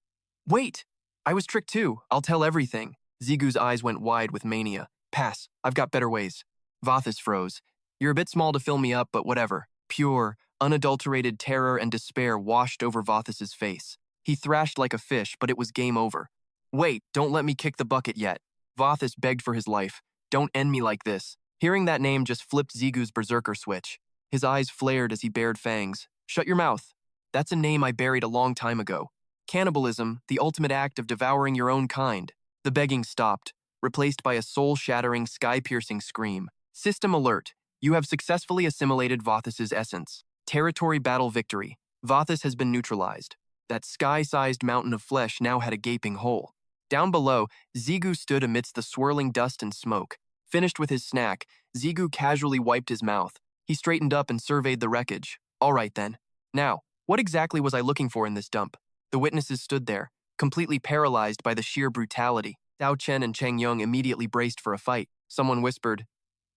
Wait! I was tricked too. I'll tell everything. Zigu's eyes went wide with mania. Pass. I've got better ways. Vathis froze. You're a bit small to fill me up, but whatever. Pure, unadulterated terror and despair washed over Vothis's face. He thrashed like a fish, but it was game over. Wait, don't let me kick the bucket yet. Vathis begged for his life. Don't end me like this. Hearing that name just flipped Zigu's berserker switch. His eyes flared as he bared fangs. Shut your mouth. That's a name I buried a long time ago. Cannibalism, the ultimate act of devouring your own kind. The begging stopped, replaced by a soul-shattering, sky-piercing scream. System alert. You have successfully assimilated Vothis's essence. Territory battle victory. Vathis has been neutralized. That sky-sized mountain of flesh now had a gaping hole. Down below, Zigu stood amidst the swirling dust and smoke. Finished with his snack, Zigu casually wiped his mouth. He straightened up and surveyed the wreckage. All right then. Now, what exactly was I looking for in this dump? The witnesses stood there, completely paralyzed by the sheer brutality. Dao Chen and Cheng Yong immediately braced for a fight. Someone whispered,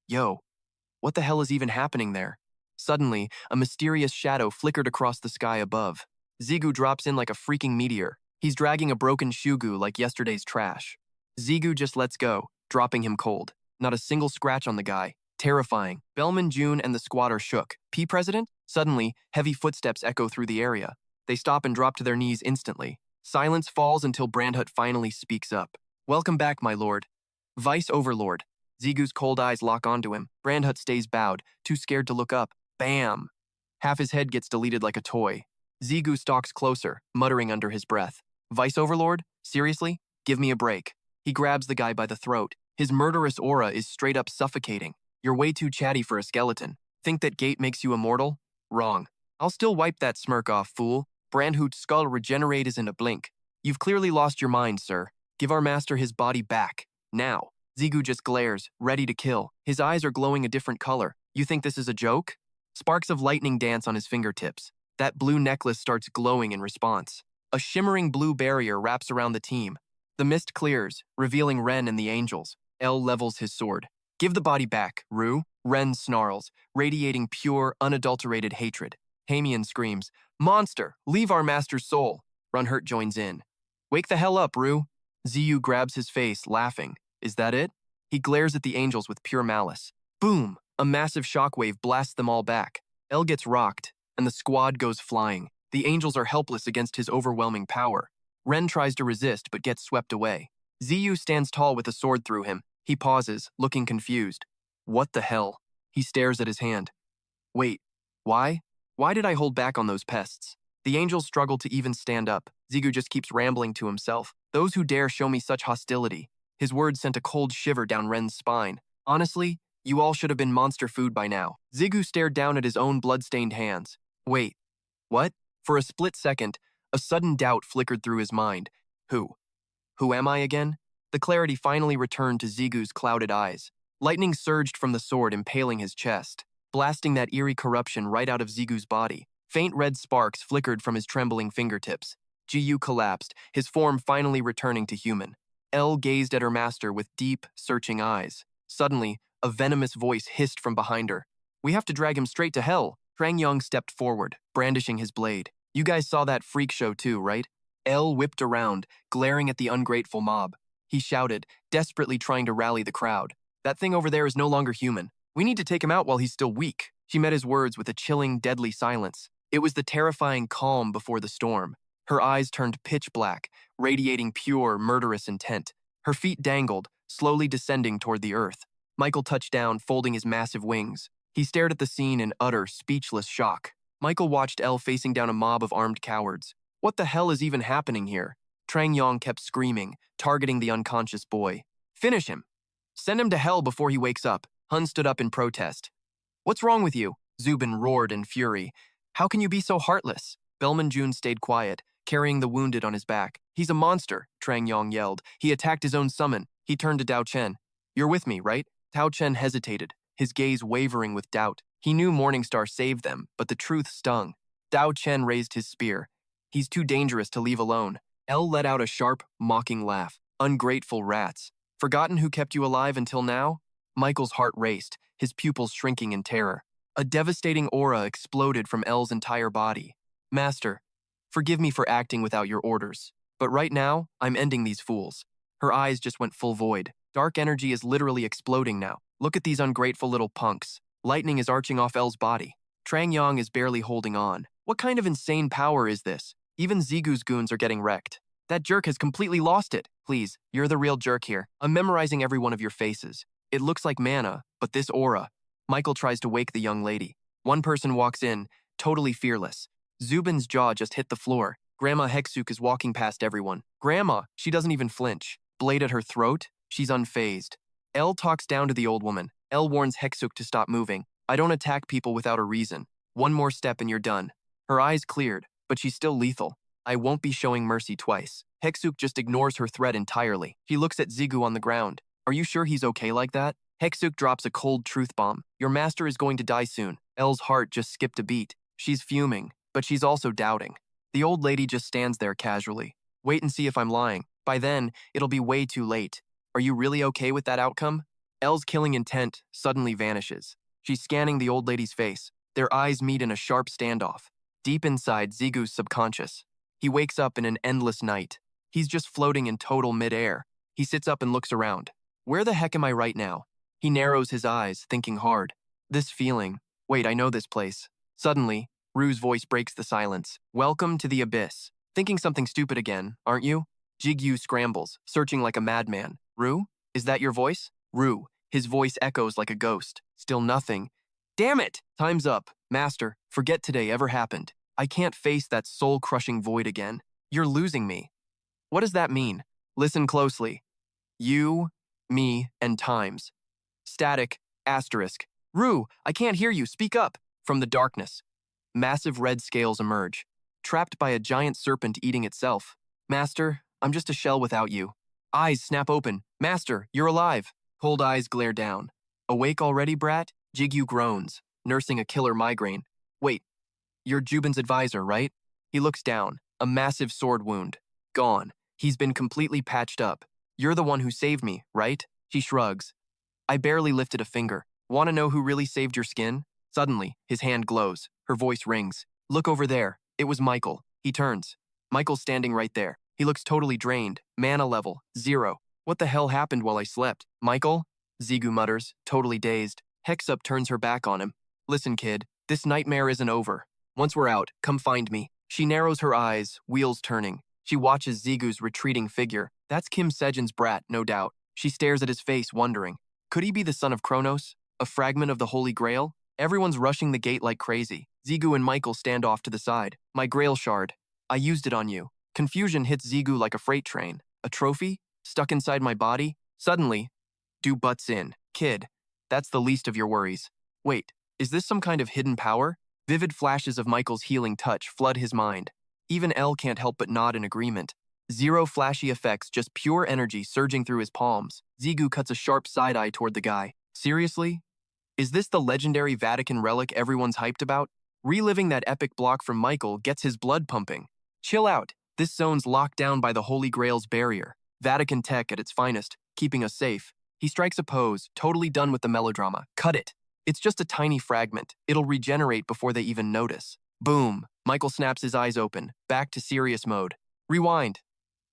Yo, what the hell is even happening there? Suddenly, a mysterious shadow flickered across the sky above. Zigu drops in like a freaking meteor. He's dragging a broken Shugu like yesterday's trash. Zigu just lets go, dropping him cold. Not a single scratch on the guy. Terrifying. Bellman June and the squatter shook. President? Suddenly, heavy footsteps echo through the area. They stop and drop to their knees instantly. Silence falls until Brandhut finally speaks up. Welcome back, my lord. Vice Overlord. Zigu's cold eyes lock onto him. Brandhut stays bowed, too scared to look up. Bam! Half his head gets deleted like a toy. Zigu stalks closer, muttering under his breath. Vice Overlord? Seriously? Give me a break. He grabs the guy by the throat. His murderous aura is straight up suffocating. You're way too chatty for a skeleton. Think that gate makes you immortal? Wrong. I'll still wipe that smirk off, fool. Brandhut's skull regenerates in a blink. You've clearly lost your mind, sir. Give our master his body back. Now. Zigu just glares, ready to kill. His eyes are glowing a different color. You think this is a joke? Sparks of lightning dance on his fingertips. That blue necklace starts glowing in response. A shimmering blue barrier wraps around the team. The mist clears, revealing Ren and the angels. El levels his sword. Give the body back, Rue. Ren snarls, radiating pure, unadulterated hatred. Hamian screams, Monster, leave our master's soul. Runhurt joins in. Wake the hell up, Rue. Ziyu grabs his face, laughing. Is that it? He glares at the angels with pure malice. Boom! A massive shockwave blasts them all back. El gets rocked, and the squad goes flying. The angels are helpless against his overwhelming power. Ren tries to resist, but gets swept away. Ziyu stands tall with a sword through him. He pauses, looking confused. What the hell? He stares at his hand. Wait, why? Why did I hold back on those pests? The angels struggle to even stand up. Zigu just keeps rambling to himself. Those who dare show me such hostility. His words sent a cold shiver down Ren's spine. Honestly, you all should have been monster food by now. Zigu stared down at his own blood-stained hands. Wait, what? For a split second, a sudden doubt flickered through his mind. Who? Who am I again? The clarity finally returned to Zigu's clouded eyes. Lightning surged from the sword, impaling his chest, blasting that eerie corruption right out of Zigu's body. Faint red sparks flickered from his trembling fingertips. Jiyu collapsed, his form finally returning to human. El gazed at her master with deep, searching eyes. Suddenly, a venomous voice hissed from behind her. We have to drag him straight to hell. Trang Yong stepped forward, brandishing his blade. You guys saw that freak show too, right? El whipped around, glaring at the ungrateful mob. He shouted, desperately trying to rally the crowd. That thing over there is no longer human. We need to take him out while he's still weak. She met his words with a chilling, deadly silence. It was the terrifying calm before the storm. Her eyes turned pitch black, radiating pure, murderous intent. Her feet dangled, slowly descending toward the earth. Michael touched down, folding his massive wings. He stared at the scene in utter, speechless shock. Michael watched Elle facing down a mob of armed cowards. What the hell is even happening here? Trang Yong kept screaming, targeting the unconscious boy. Finish him! Send him to hell before he wakes up. Hun stood up in protest. What's wrong with you? Zubin roared in fury. How can you be so heartless? Bellman June stayed quiet, carrying the wounded on his back. He's a monster, Trang Yong yelled. He attacked his own summon. He turned to Dao Chen. You're with me, right? Dao Chen hesitated, his gaze wavering with doubt. He knew Morningstar saved them, but the truth stung. Dao Chen raised his spear. He's too dangerous to leave alone. Elle let out a sharp, mocking laugh. Ungrateful rats. Forgotten who kept you alive until now? Michael's heart raced, his pupils shrinking in terror. A devastating aura exploded from Elle's entire body. Master, forgive me for acting without your orders, but right now, I'm ending these fools. Her eyes just went full void. Dark energy is literally exploding now. Look at these ungrateful little punks. Lightning is arching off Elle's body. Trang Yong is barely holding on. What kind of insane power is this? Even Zigu's goons are getting wrecked. That jerk has completely lost it. Please, you're the real jerk here. I'm memorizing every one of your faces. It looks like mana, but this aura. Michael tries to wake the young lady. One person walks in, totally fearless. Zubin's jaw just hit the floor. Grandma Hexuk is walking past everyone. Grandma, she doesn't even flinch. Blade at her throat, she's unfazed. Elle talks down to the old woman. Elle warns Hexuk to stop moving. I don't attack people without a reason. One more step and you're done. Her eyes cleared, but she's still lethal. I won't be showing mercy twice. Hexuk just ignores her threat entirely. She looks at Zigu on the ground. Are you sure he's okay like that? Hexuk drops a cold truth bomb. Your master is going to die soon. Elle's heart just skipped a beat. She's fuming, but she's also doubting. The old lady just stands there casually. Wait and see if I'm lying. By then, it'll be way too late. Are you really okay with that outcome? Elle's killing intent suddenly vanishes. She's scanning the old lady's face. Their eyes meet in a sharp standoff. Deep inside Zigu's subconscious, He wakes up in an endless night. He's just floating in total midair. He sits up and looks around. Where the heck am I right now? He narrows his eyes, thinking hard. This feeling. Wait, I know this place. Suddenly, Rue's voice breaks the silence. Welcome to the abyss. Thinking something stupid again, aren't you? Jigyu scrambles, searching like a madman. Rue? Is that your voice? Rue. His voice echoes like a ghost. Still nothing. Damn it! Time's up. Master, forget today ever happened. I can't face that soul-crushing void again. You're losing me. What does that mean? Listen closely. You, me, and times. Static, asterisk. Rue, I can't hear you. Speak up. From the darkness. Massive red scales emerge, trapped by a giant serpent eating itself. Master, I'm just a shell without you. Eyes snap open. Master, you're alive. Cold eyes glare down. Awake already, brat? Jigyu groans, nursing a killer migraine. Wait, you're Jubin's advisor, right? He looks down. A massive sword wound. Gone. He's been completely patched up. You're the one who saved me, right? She shrugs. I barely lifted a finger. Want to know who really saved your skin? Suddenly, his hand glows. Her voice rings. Look over there. It was Michael. He turns. Michael's standing right there. He looks totally drained. Mana level, 0. What the hell happened while I slept? Michael? Zigu mutters, totally dazed. Hexup turns her back on him. Listen, kid. This nightmare isn't over. Once we're out, come find me. She narrows her eyes, wheels turning. She watches Zigu's retreating figure. That's Kim Sejin's brat, no doubt. She stares at his face, wondering. Could he be the son of Kronos? A fragment of the Holy Grail? Everyone's rushing the gate like crazy. Zigu and Michael stand off to the side. My Grail shard. I used it on you. Confusion hits Zigu like a freight train. A trophy? Stuck inside my body? Suddenly, Du butts in. Kid, that's the least of your worries. Wait, is this some kind of hidden power? Vivid flashes of Michael's healing touch flood his mind. Even L can't help but nod in agreement. 0 flashy effects, just pure energy surging through his palms. Zigu cuts a sharp side-eye toward the guy. Seriously? Is this the legendary Vatican relic everyone's hyped about? Reliving that epic block from Michael gets his blood pumping. Chill out. This zone's locked down by the Holy Grail's barrier. Vatican tech at its finest, keeping us safe. He strikes a pose, totally done with the melodrama. Cut it. It's just a tiny fragment. It'll regenerate before they even notice. Boom. Michael snaps his eyes open, back to serious mode. Rewind.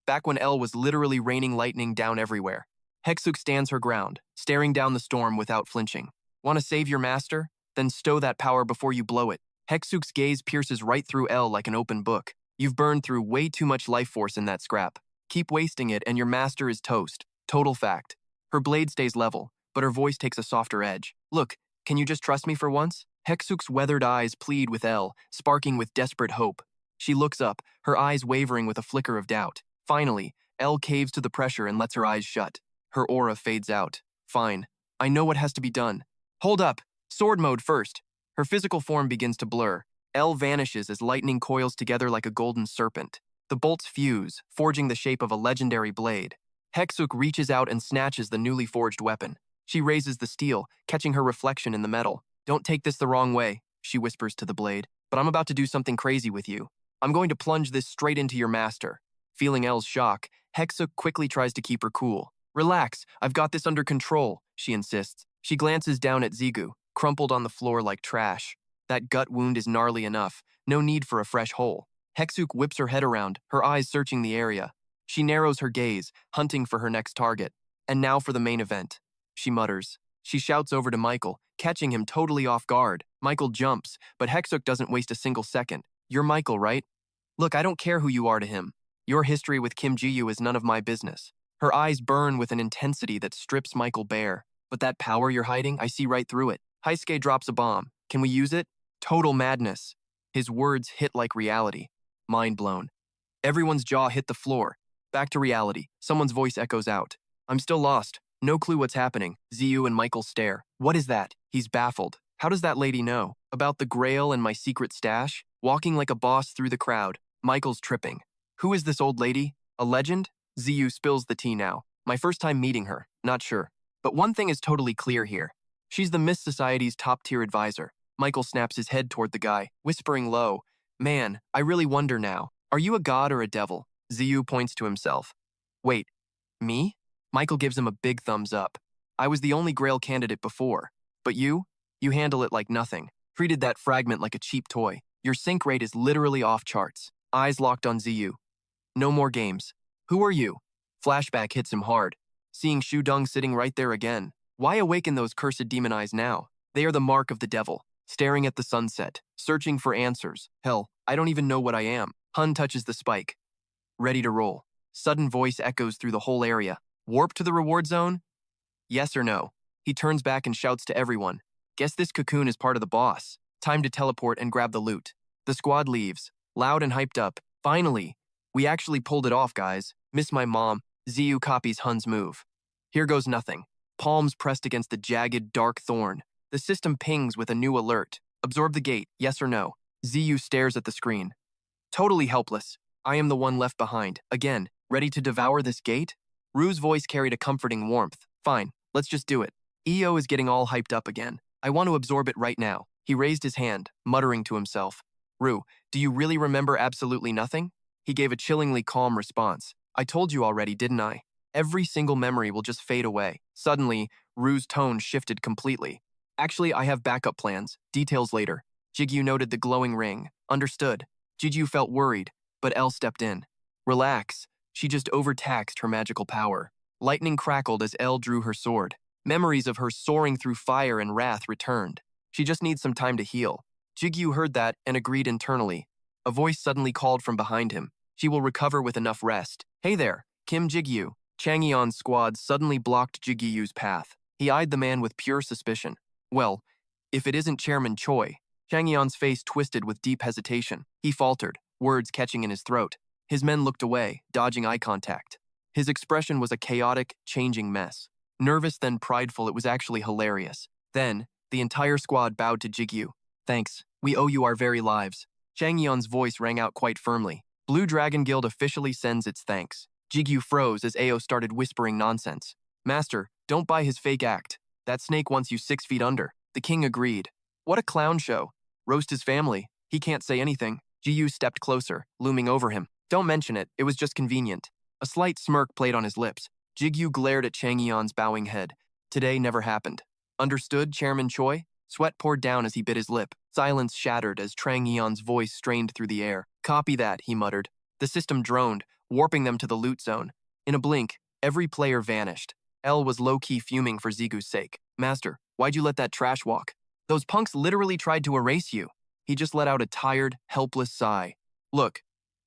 Back when L was literally raining lightning down everywhere. Hexuk stands her ground, staring down the storm without flinching. Want to save your master? Then stow that power before you blow it. Hexuk's gaze pierces right through L like an open book. You've burned through way too much life force in that scrap. Keep wasting it and your master is toast. Total fact. Her blade stays level, but her voice takes a softer edge. Look, can you just trust me for once? Hexuk's weathered eyes plead with L, sparking with desperate hope. She looks up, her eyes wavering with a flicker of doubt. Finally, L caves to the pressure and lets her eyes shut. Her aura fades out. Fine. I know what has to be done. Hold up. Sword mode first. Her physical form begins to blur. L vanishes as lightning coils together like a golden serpent. The bolts fuse, forging the shape of a legendary blade. Hexuk reaches out and snatches the newly forged weapon. She raises the steel, catching her reflection in the metal. Don't take this the wrong way, she whispers to the blade, but I'm about to do something crazy with you. I'm going to plunge this straight into your master. Feeling L's shock, Hexuk quickly tries to keep her cool. Relax, I've got this under control, she insists. She glances down at Zigu, crumpled on the floor like trash. That gut wound is gnarly enough, no need for a fresh hole. Hexuk whips her head around, her eyes searching the area. She narrows her gaze, hunting for her next target. And now for the main event, she mutters. She shouts over to Michael, catching him totally off guard. Michael jumps, but Hexuk doesn't waste a single second. You're Michael, right? Look, I don't care who you are to him. Your history with Kim Ji-yu is none of my business. Her eyes burn with an intensity that strips Michael bare. But that power you're hiding, I see right through it. Heisuke drops a bomb. Can we use it? Total madness. His words hit like reality. Mind blown. Everyone's jaw hit the floor. Back to reality. Someone's voice echoes out. I'm still lost. No clue what's happening. Ziyu and Michael stare. What is that? He's baffled. How does that lady know? About the Grail and my secret stash? Walking like a boss through the crowd. Michael's tripping. Who is this old lady? A legend? Ziyu spills the tea now. My first time meeting her. Not sure. But one thing is totally clear here. She's the Myth Society's top-tier advisor. Michael snaps his head toward the guy, whispering low. Man, I really wonder now. Are you a god or a devil? Ziyu points to himself. Wait, me? Michael gives him a big thumbs up. I was the only Grail candidate before. But you? You handle it like nothing. Treated that fragment like a cheap toy. Your sync rate is literally off charts. eyes locked on Ziyu. No more games. Who are you? Flashback hits him hard, seeing Shu Dong sitting right there again. Why awaken those cursed demon eyes now? They are the mark of the devil, staring at the sunset, searching for answers. Hell, I don't even know what I am. Hun touches the spike. Ready to roll. Sudden voice echoes through the whole area. Warp to the reward zone? Yes or no? He turns back and shouts to everyone. Guess this cocoon is part of the boss. Time to teleport and grab the loot. The squad leaves, loud and hyped up. Finally, we actually pulled it off, guys. Miss my mom. Ziyu copies Hun's move. Here goes nothing. Palms pressed against the jagged, dark thorn. The system pings with a new alert. Absorb the gate, yes or no? Ziyu stares at the screen. Totally helpless. I am the one left behind. Again, ready to devour this gate? Rue's voice carried a comforting warmth. Fine, let's just do it. EO is getting all hyped up again. I want to absorb it right now. He raised his hand, muttering to himself. Rue, do you really remember absolutely nothing? He gave a chillingly calm response. I told you already, didn't I? Every single memory will just fade away. Suddenly, Rue's tone shifted completely. Actually, I have backup plans. Details later. Jigyu noted the glowing ring. Understood. Jigyu felt worried, but Elle stepped in. Relax. She just overtaxed her magical power. Lightning crackled as Elle drew her sword. Memories of her soaring through fire and wrath returned. She just needs some time to heal. Jigyu heard that and agreed internally. A voice suddenly called from behind him. She will recover with enough rest. Hey there, Kim Jigyu. Chang Yon's squad suddenly blocked Jigyu's path. He eyed the man with pure suspicion. Well, if it isn't Chairman Choi. Chang Yon's face twisted with deep hesitation. He faltered, words catching in his throat. His men looked away, dodging eye contact. His expression was a chaotic, changing mess. Nervous then prideful, it was actually hilarious. Then, the entire squad bowed to Jigyu. Thanks, we owe you our very lives. Chang Yon's voice rang out quite firmly. Blue Dragon Guild officially sends its thanks. Jigyu froze as Ao started whispering nonsense. Master, don't buy his fake act. That snake wants you 6 feet under. The king agreed. What a clown show. Roast his family. He can't say anything. Jigyu stepped closer, looming over him. Don't mention it, it was just convenient. A slight smirk played on his lips. Jigyu glared at Chang Yon's bowing head. Today never happened. Understood, Chairman Choi? Sweat poured down as he bit his lip. Silence shattered as Chang Yon's voice strained through the air. Copy that, he muttered. The system droned, warping them to the loot zone. In a blink, every player vanished. Elle was low-key fuming for Zigu's sake. Master, why'd you let that trash walk? Those punks literally tried to erase you. He just let out a tired, helpless sigh. Look,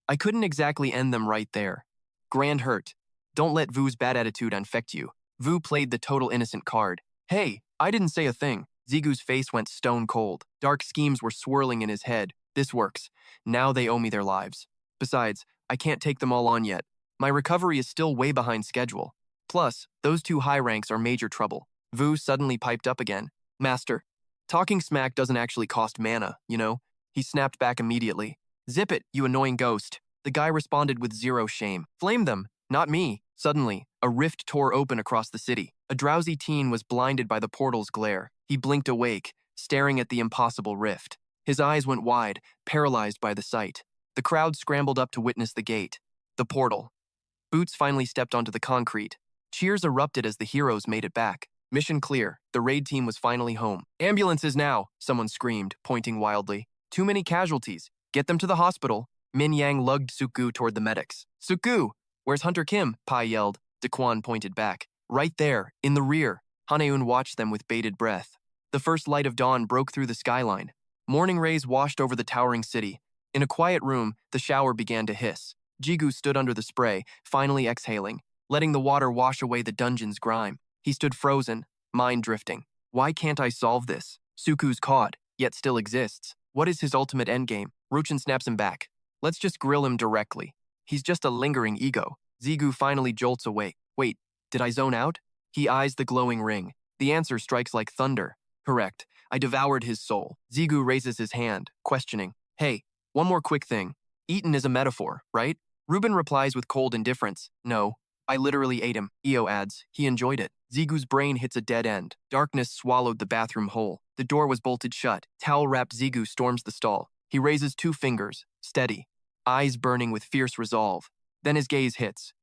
I couldn't exactly end them right there. Grand hurt. Don't let Vu's bad attitude infect you. Vu played the total innocent card. Hey, I didn't say a thing. Zigu's face went stone cold. Dark schemes were swirling in his head. This works. Now they owe me their lives. Besides, I can't take them all on yet. My recovery is still way behind schedule. Plus, those 2 high ranks are major trouble. Vu suddenly piped up again. Master, talking smack doesn't actually cost mana, you know? He snapped back immediately. Zip it, you annoying ghost. The guy responded with zero shame. Flame them, not me. Suddenly, a rift tore open across the city. A drowsy teen was blinded by the portal's glare. He blinked awake, staring at the impossible rift. His eyes went wide, paralyzed by the sight. The crowd scrambled up to witness the gate. The portal. Boots finally stepped onto the concrete. Cheers erupted as the heroes made it back. Mission clear. The raid team was finally home. Ambulances now, someone screamed, pointing wildly. Too many casualties. Get them to the hospital. Min Yang lugged Suku toward the medics. Suku! Where's Hunter Kim? Pai yelled. Daquan pointed back. Right there, in the rear. Haneun watched them with bated breath. The first light of dawn broke through the skyline. Morning rays washed over the towering city. In a quiet room, the shower began to hiss. Jigu stood under the spray, finally exhaling, letting the water wash away the dungeon's grime. He stood frozen, mind drifting. Why can't I solve this? Suku's caught, yet still exists. What is his ultimate endgame? Ruchin snaps him back. Let's just grill him directly. He's just a lingering ego. Zigu finally jolts awake. Wait, did I zone out? He eyes the glowing ring. The answer strikes like thunder. Correct. I devoured his soul. Zigu raises his hand, questioning. Hey, one more quick thing. Eaten is a metaphor, right? Ruben replies with cold indifference. No, I literally ate him. Io adds, he enjoyed it. Zigu's brain hits a dead end. Darkness swallowed the bathroom whole. The door was bolted shut. Towel-wrapped Zigu storms the stall. He raises 2 fingers, steady, eyes burning with fierce resolve. Then his gaze hits.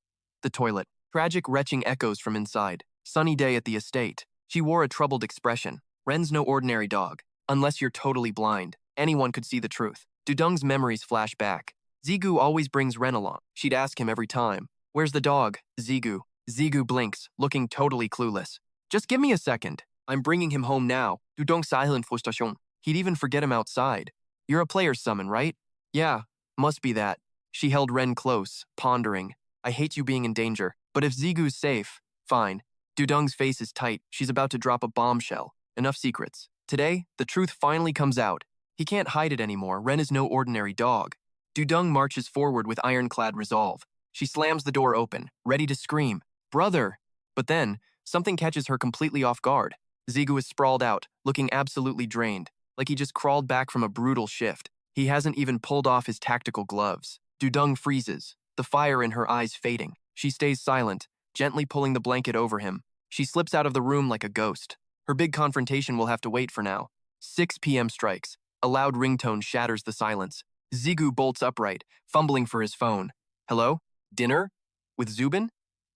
The toilet. Tragic retching echoes from inside. Sunny day at the estate. She wore a troubled expression. Ren's no ordinary dog. Unless you're totally blind, anyone could see the truth. Dudung's memories flash back. Zigu always brings Ren along. She'd ask him every time, "Where's the dog, Zigu?" Zigu blinks, looking totally clueless. "Just give me a second. I'm bringing him home now. Du dong silent frustration." He'd even forget him outside. "You're a player's summon, right?" "Yeah, must be that." She held Ren close, pondering. "I hate you being in danger, but if Zigu's safe, fine." Dudong's face is tight. She's about to drop a bombshell. Enough secrets. Today, the truth finally comes out. He can't hide it anymore. Ren is no ordinary dog. Dudong marches forward with ironclad resolve. She slams the door open, ready to scream, "Brother!" But then, something catches her completely off guard. Zigu is sprawled out, looking absolutely drained, like he just crawled back from a brutal shift. He hasn't even pulled off his tactical gloves. Dudong freezes, the fire in her eyes fading. She stays silent, gently pulling the blanket over him. She slips out of the room like a ghost. Her big confrontation will have to wait for now. 6 p.m. strikes. A loud ringtone shatters the silence. Zigu bolts upright, fumbling for his phone. "Hello? Dinner? With Zubin?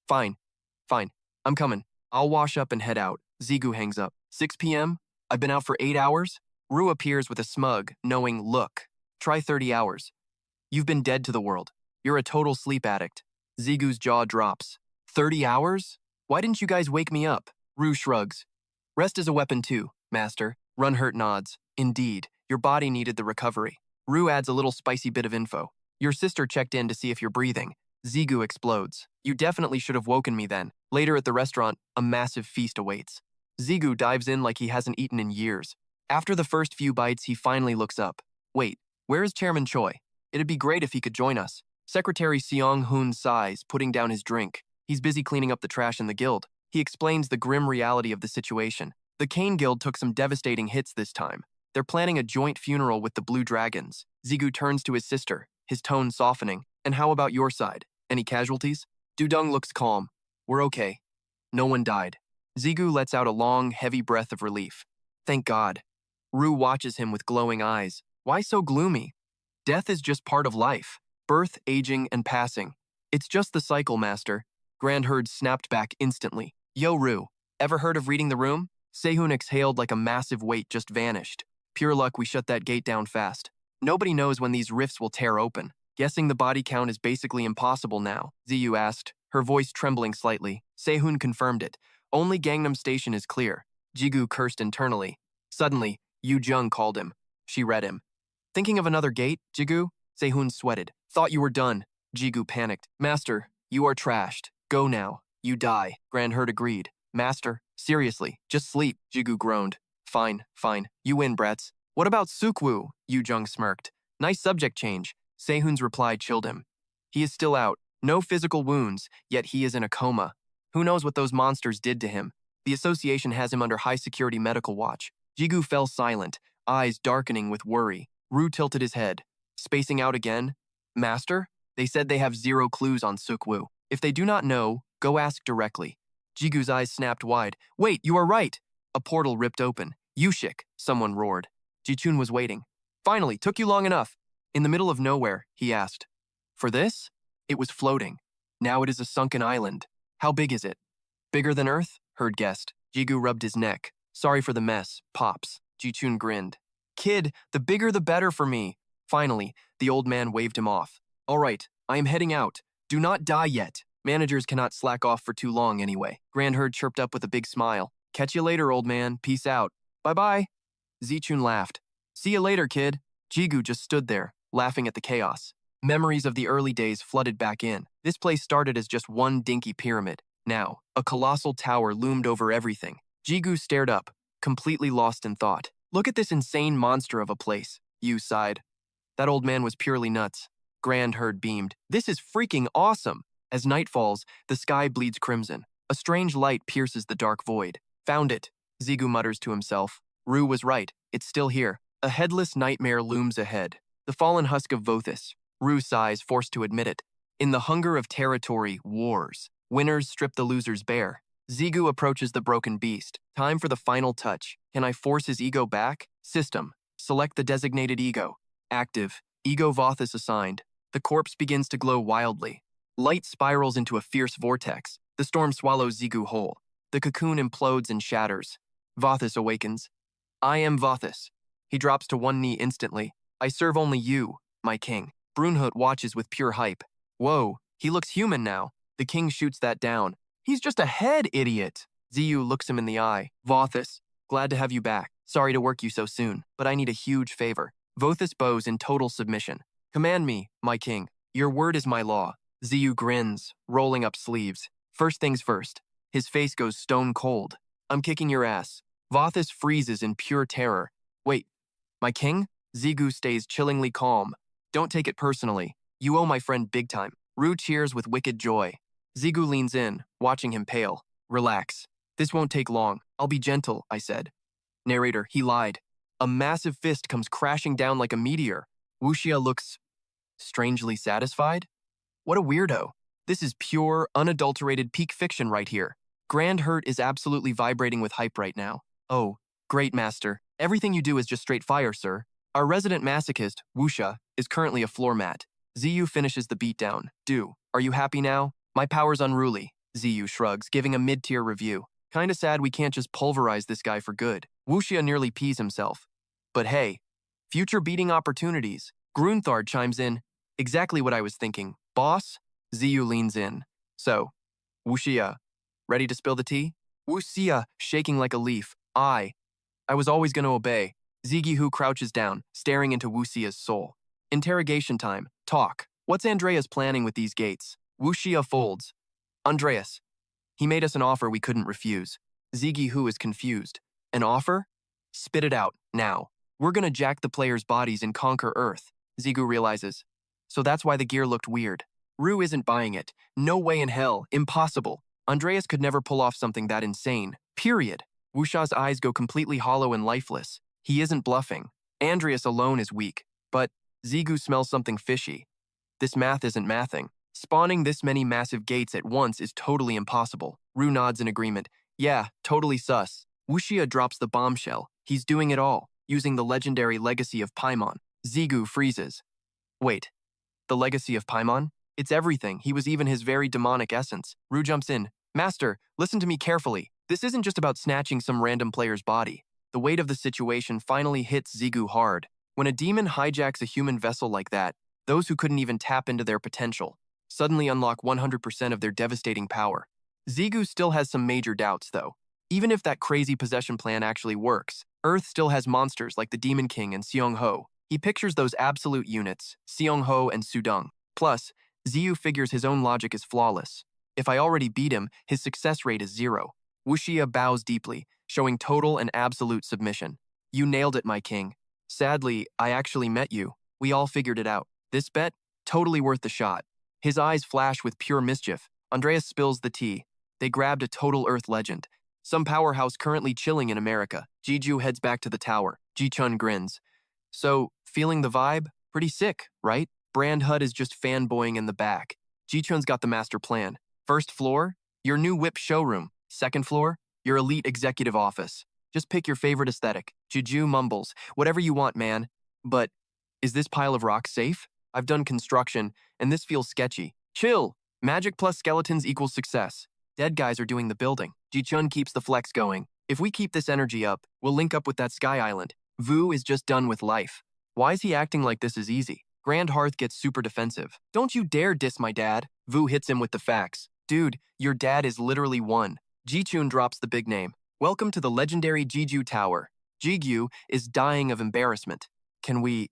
Fine. I'm coming. I'll wash up and head out." Zigu hangs up. 6 p.m.? I've been out for 8 hours? Ru appears with a smug, knowing look. "Try 30 hours. You've been dead to the world. You're a total sleep addict." Zigu's jaw drops. 30 hours? Why didn't you guys wake me up? Ru shrugs. "Rest is a weapon too, master." Runhurt nods. "Indeed, your body needed the recovery." Ru adds a little spicy bit of info. "Your sister checked in to see if you're breathing." Zigu explodes. "You definitely should have woken me then." Later at the restaurant, a massive feast awaits. Zigu dives in like he hasn't eaten in years. After the first few bites, he finally looks up. "Wait, where is Chairman Choi? It'd be great if he could join us." Secretary Seong-hoon sighs, putting down his drink. He's busy cleaning up the trash in the guild. He explains the grim reality of the situation. The Kane Guild took some devastating hits this time. They're planning a joint funeral with the Blue Dragons. Zigu turns to his sister, his tone softening. "And how about your side? Any casualties?" Dudong looks calm. "We're okay. No one died." Zigu lets out a long, heavy breath of relief. "Thank God." Ru watches him with glowing eyes. "Why so gloomy? Death is just part of life. Birth, aging, and passing. It's just the cycle, master." Grand Herd snapped back instantly. "Yo, Ru, ever heard of reading the room?" Sehun exhaled like a massive weight just vanished. "Pure luck we shut that gate down fast. Nobody knows when these rifts will tear open." "Guessing the body count is basically impossible now?" Ziyu asked, her voice trembling slightly. Sehun confirmed it. "Only Gangnam Station is clear." Jigu cursed internally. Suddenly, Yu Jung called him. She read him. "Thinking of another gate, Jigu?" Sehun sweated. "Thought you were done." Jigu panicked. "Master, you are trashed. Go now. You die." Grand Herd agreed. "Master, seriously, just sleep." Jigu groaned. Fine. You win, brats." "What about Sukwu?" Yu Jung smirked. "Nice subject change." Sehun's reply chilled him. "He is still out. No physical wounds, yet he is in a coma. Who knows what those monsters did to him? The association has him under high-security medical watch." Jigu fell silent, eyes darkening with worry. Ru tilted his head. "Spacing out again?" "Master? They said they have 0 clues on Sukwu. If they do not know, go ask directly." Jigu's eyes snapped wide. "Wait, you are right!" A portal ripped open. "Yushik!" someone roared. Jichun was waiting. "Finally, took you long enough." "In the middle of nowhere," he asked. "For this?" "It was floating. Now it is a sunken island." "How big is it?" "Bigger than Earth?" Herd guessed. Jigu rubbed his neck. "Sorry for the mess, Pops." Jichun grinned. "Kid, the bigger the better for me." Finally, the old man waved him off. "All right, I am heading out. Do not die yet." Managers cannot slack off for too long anyway. Grand Herd chirped up with a big smile. "Catch you later, old man. Peace out." "Bye-bye." Zichun laughed. "See you later, kid." Jigu just stood there, laughing at the chaos. Memories of the early days flooded back in. This place started as just one dinky pyramid. Now, a colossal tower loomed over everything. Jigu stared up, completely lost in thought. "Look at this insane monster of a place," Yu sighed. "That old man was purely nuts." Grand Herd beamed. "This is freaking awesome." As night falls, the sky bleeds crimson. A strange light pierces the dark void. "Found it," Zigu mutters to himself. Ru was right. It's still here. A headless nightmare looms ahead. The fallen husk of Vothis. Ru sighs, forced to admit it. In the hunger of territory, wars. Winners strip the losers bare. Zigu approaches the broken beast. Time for the final touch. Can I force his ego back? System. Select the designated ego. Active. Ego Vothis assigned. The corpse begins to glow wildly. Light spirals into a fierce vortex. The storm swallows Zigu whole. The cocoon implodes and shatters. Vothis awakens. "I am Vothis." He drops to one knee instantly. "I serve only you, my king." Brunhut watches with pure hype. Whoa, he looks human now. The king shoots that down. He's just a head, idiot. Ziyu looks him in the eye. Vothis, glad to have you back. Sorry to work you so soon, but I need a huge favor. Vothis bows in total submission. Command me, my king. Your word is my law. Ziyu grins, rolling up sleeves. First things first. His face goes stone cold. I'm kicking your ass. Vothis freezes in pure terror. Wait, my king? Zigu stays chillingly calm. Don't take it personally. You owe my friend big time. Ru cheers with wicked joy. Zigu leans in, watching him pale. Relax. This won't take long. I'll be gentle, I said. Narrator, he lied. A massive fist comes crashing down like a meteor. Wuxia looks strangely satisfied. What a weirdo. This is pure, unadulterated peak fiction right here. Grand Hurt is absolutely vibrating with hype right now. Oh, great master. Everything you do is just straight fire, sir. Our resident masochist, Wuxia, is currently a floor mat. Ziyu finishes the beatdown. Are you happy now? My power's unruly. Ziyu shrugs, giving a mid-tier review. Kinda sad we can't just pulverize this guy for good. Wuxia nearly pees himself. But hey, future beating opportunities. Grunthard chimes in. Exactly what I was thinking. Boss? Ziyu leans in. So, Wuxia, ready to spill the tea? Wuxia, shaking like a leaf. I was always going to obey. Zigihu crouches down, staring into Wuxia's soul. Interrogation time. Talk. What's Andreas planning with these gates? Wuxia folds. Andreas. He made us an offer we couldn't refuse. Zigihu is confused. An offer? Spit it out, now. We're gonna jack the players' bodies and conquer Earth. Zigu realizes. So that's why the gear looked weird. Ru isn't buying it. No way in hell. Impossible. Andreas could never pull off something that insane. Period. Wuxia's eyes go completely hollow and lifeless. He isn't bluffing. Andreas alone is weak. But Zigu smells something fishy. This math isn't mathing. Spawning this many massive gates at once is totally impossible. Ru nods in agreement. Yeah, totally sus. Wuxia drops the bombshell. He's doing it all, using the legendary legacy of Paimon. Zigu freezes. Wait, the legacy of Paimon? It's everything. He was even his very demonic essence. Ru jumps in. Master, listen to me carefully. This isn't just about snatching some random player's body. The weight of the situation finally hits Zigu hard. When a demon hijacks a human vessel like that, those who couldn't even tap into their potential suddenly unlock 100% of their devastating power. Zigu still has some major doubts, though. Even if that crazy possession plan actually works, Earth still has monsters like the Demon King and Seong-ho. He pictures those absolute units, Seong-ho and Sudong. Plus, Ziyu figures his own logic is flawless. If I already beat him, his success rate is 0. Wuxia bows deeply, showing total and absolute submission. You nailed it, my king. Sadly, I actually met you. We all figured it out. This bet? Totally worth the shot. His eyes flash with pure mischief. Andreas spills the tea. They grabbed a total Earth legend. Some powerhouse currently chilling in America. Jiju heads back to the tower. Ji-chun grins. So, feeling the vibe? Pretty sick, right? Brand Hud is just fanboying in the back. Ji-chun's got the master plan. First floor, your new whip showroom. Second floor, your elite executive office. Just pick your favorite aesthetic. Juju mumbles, whatever you want, man. But, is this pile of rocks safe? I've done construction, and this feels sketchy. Chill. Magic plus skeletons equals success. Dead guys are doing the building. Ji-chun keeps the flex going. If we keep this energy up, we'll link up with that sky island. Vu is just done with life. Why is he acting like this is easy? Grand Hearth gets super defensive. Don't you dare diss my dad. Vu hits him with the facts. Dude, your dad is literally one. Ji-chun drops the big name. Welcome to the legendary Jeju Tower. Jigyu is dying of embarrassment. Can we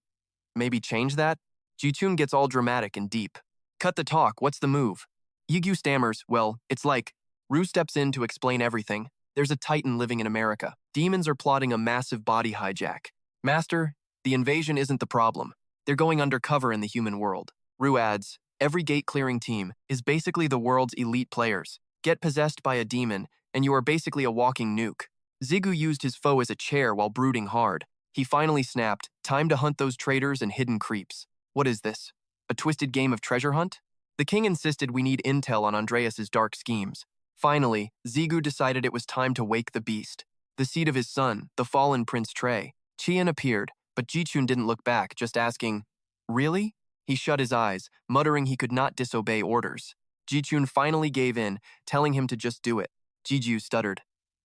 maybe change that? Ji-chun gets all dramatic and deep. Cut the talk, what's the move? Yigyu stammers, well, it's like, Ru steps in to explain everything. There's a titan living in America. Demons are plotting a massive body hijack. Master, the invasion isn't the problem. They're going undercover in the human world. Ru adds, every gate-clearing team is basically the world's elite players. Get possessed by a demon, and you are basically a walking nuke. Zigu used his foe as a chair while brooding hard. He finally snapped, time to hunt those traitors and hidden creeps. What is this? A twisted game of treasure hunt? The king insisted we need intel on Andreas's dark schemes. Finally, Zigu decided it was time to wake the beast. The seed of his son, the fallen Prince Trey. Qian appeared, but Ji-chun didn't look back, just asking, really? He shut his eyes, muttering he could not disobey orders. Ji-chun finally gave in, telling him to just do it. Jiju stuttered.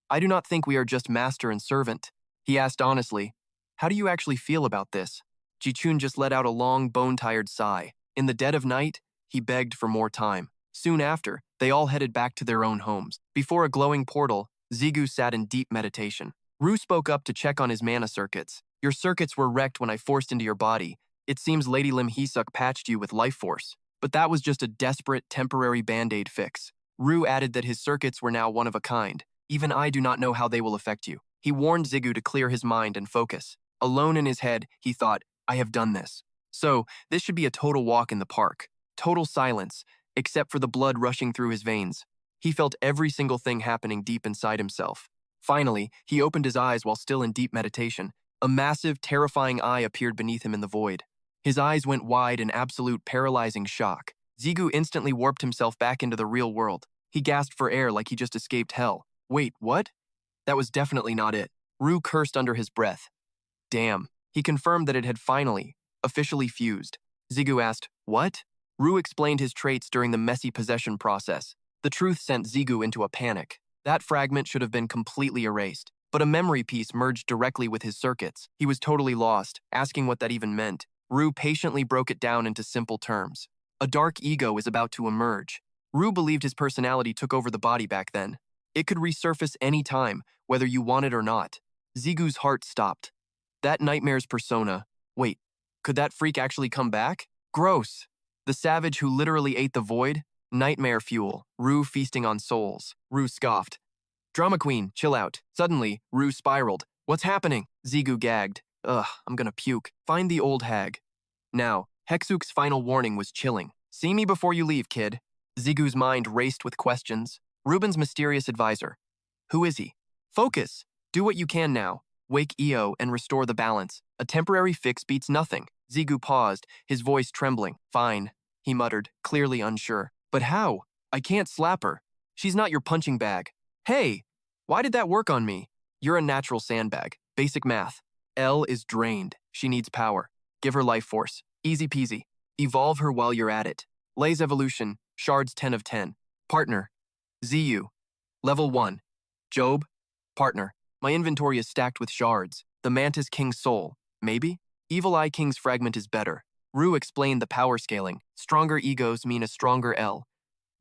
I do not think we are just master and servant. He asked honestly, how do you actually feel about this? Jichun just let out a long, bone-tired sigh. In the dead of night, he begged for more time. Soon after, they all headed back to their own homes. Before a glowing portal, Zigu sat in deep meditation. Ru spoke up to check on his mana circuits. Your circuits were wrecked when I forced into your body. It seems Lady Lim Hisuk patched you with life force. But that was just a desperate, temporary band-aid fix. Ru added that his circuits were now one of a kind. Even I do not know how they will affect you. He warned Zigu to clear his mind and focus. Alone in his head, he thought, I have done this. So, this should be a total walk in the park. Total silence, except for the blood rushing through his veins. He felt every single thing happening deep inside himself. Finally, he opened his eyes while still in deep meditation. A massive, terrifying eye appeared beneath him in the void. His eyes went wide in absolute paralyzing shock. Zigu instantly warped himself back into the real world. He gasped for air like he just escaped hell. Wait, what? That was definitely not it. Ru cursed under his breath. Damn. He confirmed that it had finally, officially fused. Zigu asked, what? Ru explained his traits during the messy possession process. The truth sent Zigu into a panic. That fragment should have been completely erased. But a memory piece merged directly with his circuits. He was totally lost, asking what that even meant. Ru patiently broke it down into simple terms. A dark ego is about to emerge. Ru believed his personality took over the body back then. It could resurface any time, whether you want it or not. Zigu's heart stopped. That nightmare's persona. Wait, could that freak actually come back? Gross. The savage who literally ate the void? Nightmare fuel. Ru feasting on souls. Ru scoffed. Drama queen, chill out. Suddenly, Ru spiraled. What's happening? Zigu gagged. Ugh, I'm gonna puke. Find the old hag. Now, Hexuk's final warning was chilling. See me before you leave, kid. Zigu's mind raced with questions. Ruben's mysterious advisor. Who is he? Focus. Do what you can now. Wake Io and restore the balance. A temporary fix beats nothing. Zigu paused, his voice trembling. Fine, he muttered, clearly unsure. But how? I can't slap her. She's not your punching bag. Hey, why did that work on me? You're a natural sandbag. Basic math. L is drained. She needs power. Give her life force. Easy peasy. Evolve her while you're at it. Lay's evolution, shards 10 of 10. Partner. ZU. Level 1. Job. Partner. My inventory is stacked with shards. The Mantis King's soul. Maybe? Evil Eye King's fragment is better. Ru explained the power scaling. Stronger egos mean a stronger L.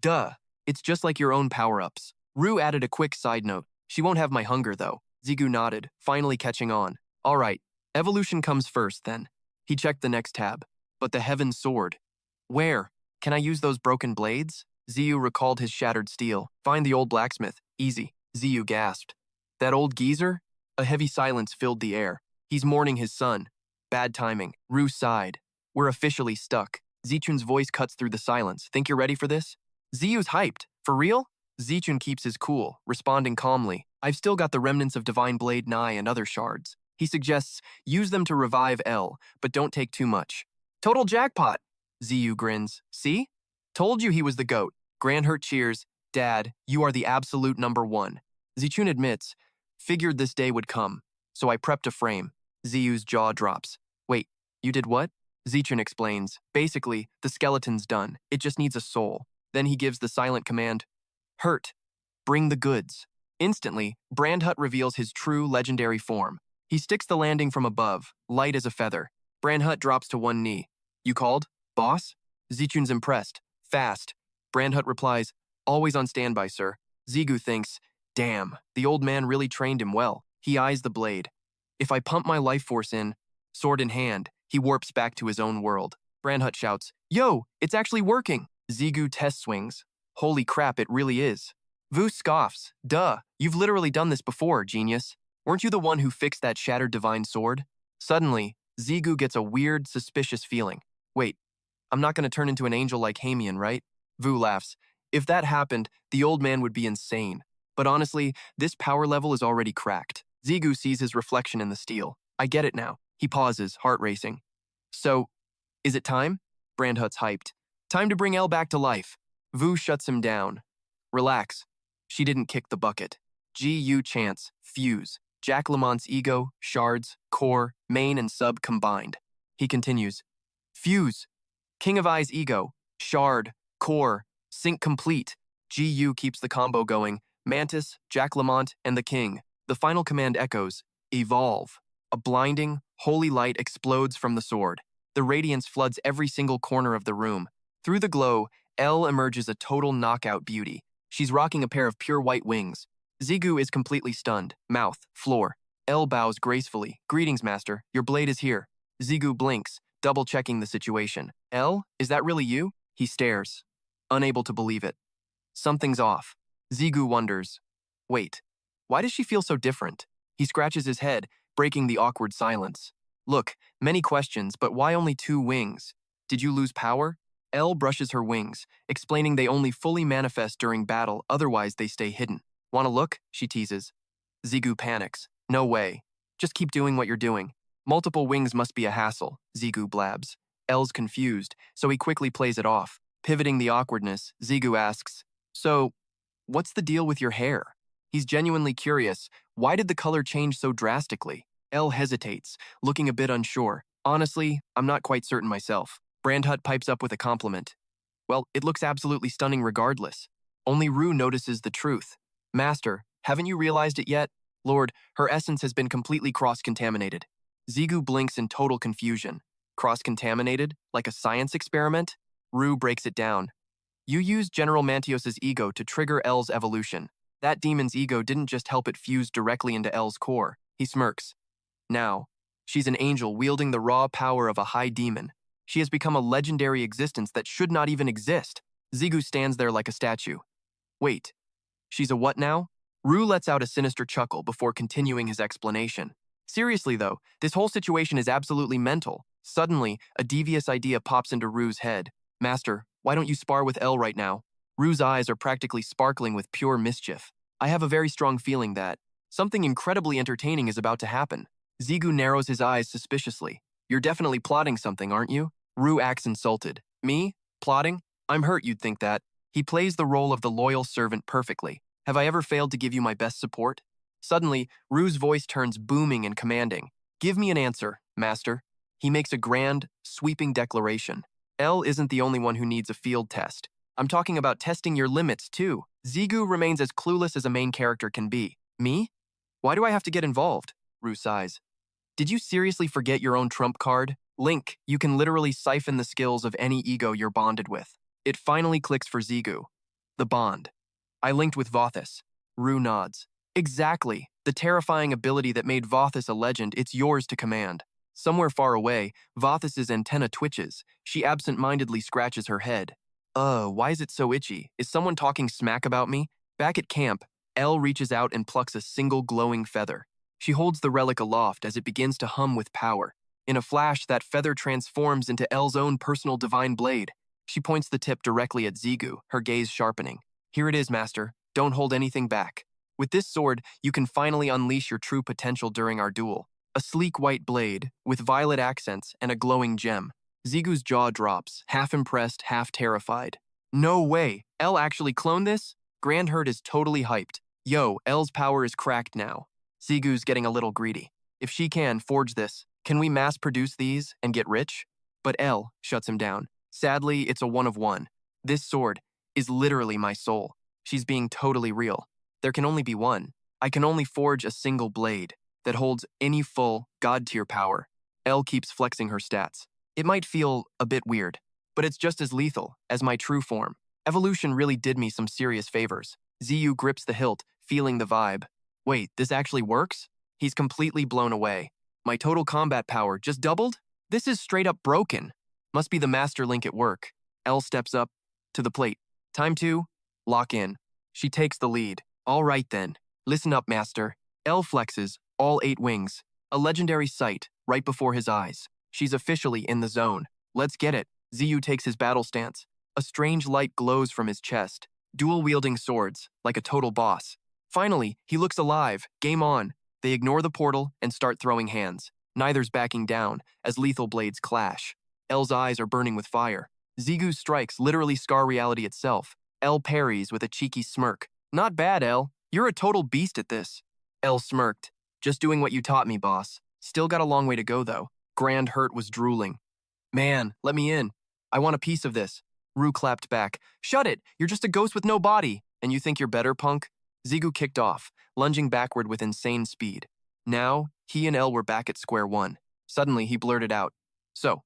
Duh. It's just like your own power-ups. Ru added a quick side note. She won't have my hunger, though. Zigu nodded, finally catching on. All right. Evolution comes first, then. He checked the next tab. But the Heaven Sword. Where? Can I use those broken blades? Ziyu recalled his shattered steel. Find the old blacksmith. Easy. Ziyu gasped. That old geezer? A heavy silence filled the air. He's mourning his son. Bad timing. Ru sighed. We're officially stuck. Zichun's voice cuts through the silence. Think you're ready for this? Ziyu's hyped. For real? Zichun keeps his cool, responding calmly. I've still got the remnants of Divine Blade Nai and other shards. He suggests use them to revive L, but don't take too much. Total jackpot. Ziyu grins. See? Told you he was the GOAT. Grandhurt cheers. Dad, you are the absolute #1. Zichun admits, figured this day would come, so I prepped a frame. Ziyu's jaw drops. Wait, you did what? Zichun explains. Basically, the skeleton's done. It just needs a soul. Then he gives the silent command, Hurt. Bring the goods. Instantly, Brandhut reveals his true legendary form. He sticks the landing from above, light as a feather. Brandhut drops to one knee. You called? Boss? Zichun's impressed. Fast. Brandhut replies, always on standby, sir. Zigu thinks, damn, the old man really trained him well. He eyes the blade. If I pump my life force in, sword in hand, he warps back to his own world. Brandhut shouts, yo, it's actually working. Zigu test swings. Holy crap, it really is. Vu scoffs. Duh, you've literally done this before, genius. Weren't you the one who fixed that shattered divine sword? Suddenly, Zigu gets a weird, suspicious feeling. Wait, I'm not going to turn into an angel like Hamian, right? Vu laughs. If that happened, the old man would be insane. But honestly, this power level is already cracked. Zigu sees his reflection in the steel. I get it now. He pauses, heart racing. So, is it time? Brandhut's hyped. Time to bring El back to life. Vu shuts him down. Relax. She didn't kick the bucket. GU chants, fuse. Jack Lamont's ego, shards, core, main, and sub combined. He continues. Fuse. King of Eye's ego, shard, core, sync complete. GU keeps the combo going. Mantis, Jack Lamont, and the King. The final command echoes. Evolve. A blinding, holy light explodes from the sword. The radiance floods every single corner of the room. Through the glow, Elle emerges a total knockout beauty. She's rocking a pair of pure white wings. Zigu is completely stunned, mouth, floor. Elle bows gracefully. Greetings, master. Your blade is here. Zigu blinks, double-checking the situation. Elle, is that really you? He stares, unable to believe it. Something's off. Zigu wonders. Wait, why does she feel so different? He scratches his head, breaking the awkward silence. Look, many questions, but why only 2 wings? Did you lose power? Elle brushes her wings, explaining they only fully manifest during battle, otherwise they stay hidden. Wanna look? She teases. Zigu panics. No way. Just keep doing what you're doing. Multiple wings must be a hassle, Zigu blabs. Elle's confused, so he quickly plays it off. Pivoting the awkwardness, Zigu asks, So, what's the deal with your hair? He's genuinely curious. Why did the color change so drastically? Elle hesitates, looking a bit unsure. Honestly, I'm not quite certain myself. Brandhut pipes up with a compliment. Well, it looks absolutely stunning regardless. Only Rue notices the truth. Master, haven't you realized it yet? Lord, her essence has been completely cross-contaminated. Zigu blinks in total confusion. Cross-contaminated? Like a science experiment? Rue breaks it down. You used General Mantios's ego to trigger Elle's evolution. That demon's ego didn't just help it fuse directly into Elle's core. He smirks. Now, she's an angel wielding the raw power of a high demon. She has become a legendary existence that should not even exist. Zigu stands there like a statue. Wait, she's a what now? Rue lets out a sinister chuckle before continuing his explanation. Seriously though, this whole situation is absolutely mental. Suddenly, a devious idea pops into Rue's head. Master, why don't you spar with Elle right now? Rue's eyes are practically sparkling with pure mischief. I have a very strong feeling that something incredibly entertaining is about to happen. Zigu narrows his eyes suspiciously. You're definitely plotting something, aren't you? Rue acts insulted. Me? Plotting? I'm hurt you'd think that. He plays the role of the loyal servant perfectly. Have I ever failed to give you my best support? Suddenly, Rue's voice turns booming and commanding. Give me an answer, master. He makes a grand, sweeping declaration. Elle isn't the only one who needs a field test. I'm talking about testing your limits, too. Zigu remains as clueless as a main character can be. Me? Why do I have to get involved? Rue sighs. Did you seriously forget your own trump card? Link, you can literally siphon the skills of any ego you're bonded with. It finally clicks for Zigu. The bond. I linked with Vothis. Rue nods. Exactly. The terrifying ability that made Vothis a legend, it's yours to command. Somewhere far away, Vothis's antenna twitches. She absent-mindedly scratches her head. Why is it so itchy? Is someone talking smack about me? Back at camp, Elle reaches out and plucks a single glowing feather. She holds the relic aloft as it begins to hum with power. In a flash, that feather transforms into Elle's own personal divine blade. She points the tip directly at Zigu, her gaze sharpening. Here it is, master. Don't hold anything back. With this sword, you can finally unleash your true potential during our duel. A sleek white blade, with violet accents and a glowing gem. Zigu's jaw drops, half impressed, half terrified. No way! Elle actually cloned this? Grandherd is totally hyped. Yo, Elle's power is cracked now. Zigu's getting a little greedy. If she can forge this, can we mass produce these and get rich? But Elle shuts him down. Sadly, it's a one of one. This sword is literally my soul. She's being totally real. There can only be one. I can only forge a single blade that holds any full god-tier power. Elle keeps flexing her stats. It might feel a bit weird, but it's just as lethal as my true form. Evolution really did me some serious favors. Ziyu grips the hilt, feeling the vibe. Wait, this actually works? He's completely blown away. My total combat power just doubled? This is straight up broken. Must be the master link at work. Elle steps up to the plate. Time to lock in. She takes the lead. All right then. Listen up, master. Elle flexes all 8 wings. A legendary sight right before his eyes. She's officially in the zone. Let's get it. Ziyu takes his battle stance. A strange light glows from his chest. Dual-wielding swords, like a total boss. Finally, he looks alive. Game on. They ignore the portal and start throwing hands. Neither's backing down, as lethal blades clash. Elle's eyes are burning with fire. Zigu's strikes literally scar reality itself. Elle parries with a cheeky smirk. Not bad, Elle. You're a total beast at this. Elle smirked. Just doing what you taught me, boss. Still got a long way to go, though. Grand Hurt was drooling. Man, let me in. I want a piece of this. Rue clapped back. Shut it! You're just a ghost with no body. And you think you're better, punk? Zigu kicked off, lunging backward with insane speed. Now, He and Elle were back at square one. Suddenly, he blurted out, "So,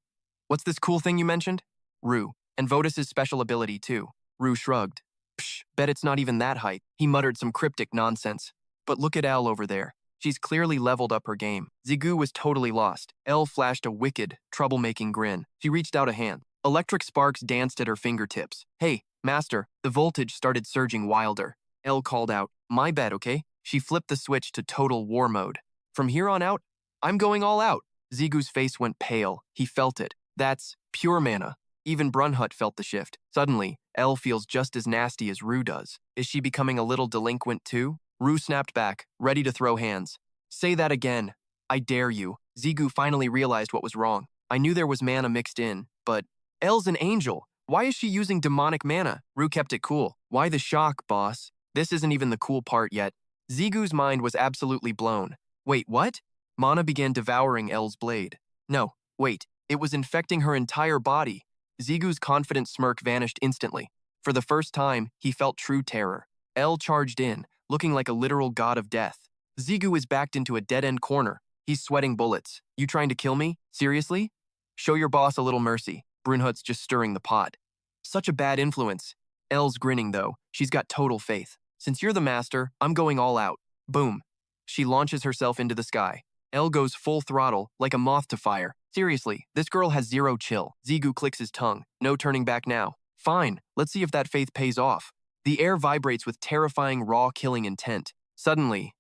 what's this cool thing you mentioned?" Rue. "And Votus's special ability, too." Rue shrugged. "Psh, bet it's not even that height." He muttered some cryptic nonsense. "But look at Elle over there. She's clearly leveled up her game." Zigu was totally lost. Elle flashed a wicked, troublemaking grin. She reached out a hand. Electric sparks danced at her fingertips. "Hey, master." The voltage started surging wilder. Elle called out, "My bad, okay?" She flipped the switch to total war mode. "From here on out, I'm going all out." Zigu's face went pale. He felt it. That's pure mana. Even Brunhut felt the shift. Suddenly, Elle feels just as nasty as Rue does. Is she becoming a little delinquent too? Rue snapped back, ready to throw hands. "Say that again. I dare you." Zigu finally realized what was wrong. "I knew there was mana mixed in, but Elle's an angel. Why is she using demonic mana?" Rue kept it cool. "Why the shock, boss? This isn't even the cool part yet." Zigu's mind was absolutely blown. "Wait, what?" Mana began devouring Elle's blade. "No, wait. It was infecting her entire body." Zigu's confident smirk vanished instantly. For the first time, he felt true terror. Elle charged in, looking like a literal god of death. Zigu is backed into a dead-end corner. He's sweating bullets. "You trying to kill me? Seriously? Show your boss a little mercy." Brunhut's just stirring the pot. "Such a bad influence." Elle's grinning, though. She's got total faith. "Since you're the master, I'm going all out." Boom. She launches herself into the sky. Elle goes full throttle, like a moth to fire. Seriously, this girl has zero chill. Zigu clicks his tongue. No turning back now. Fine, let's see if that faith pays off. The air vibrates with terrifying raw killing intent. Suddenly,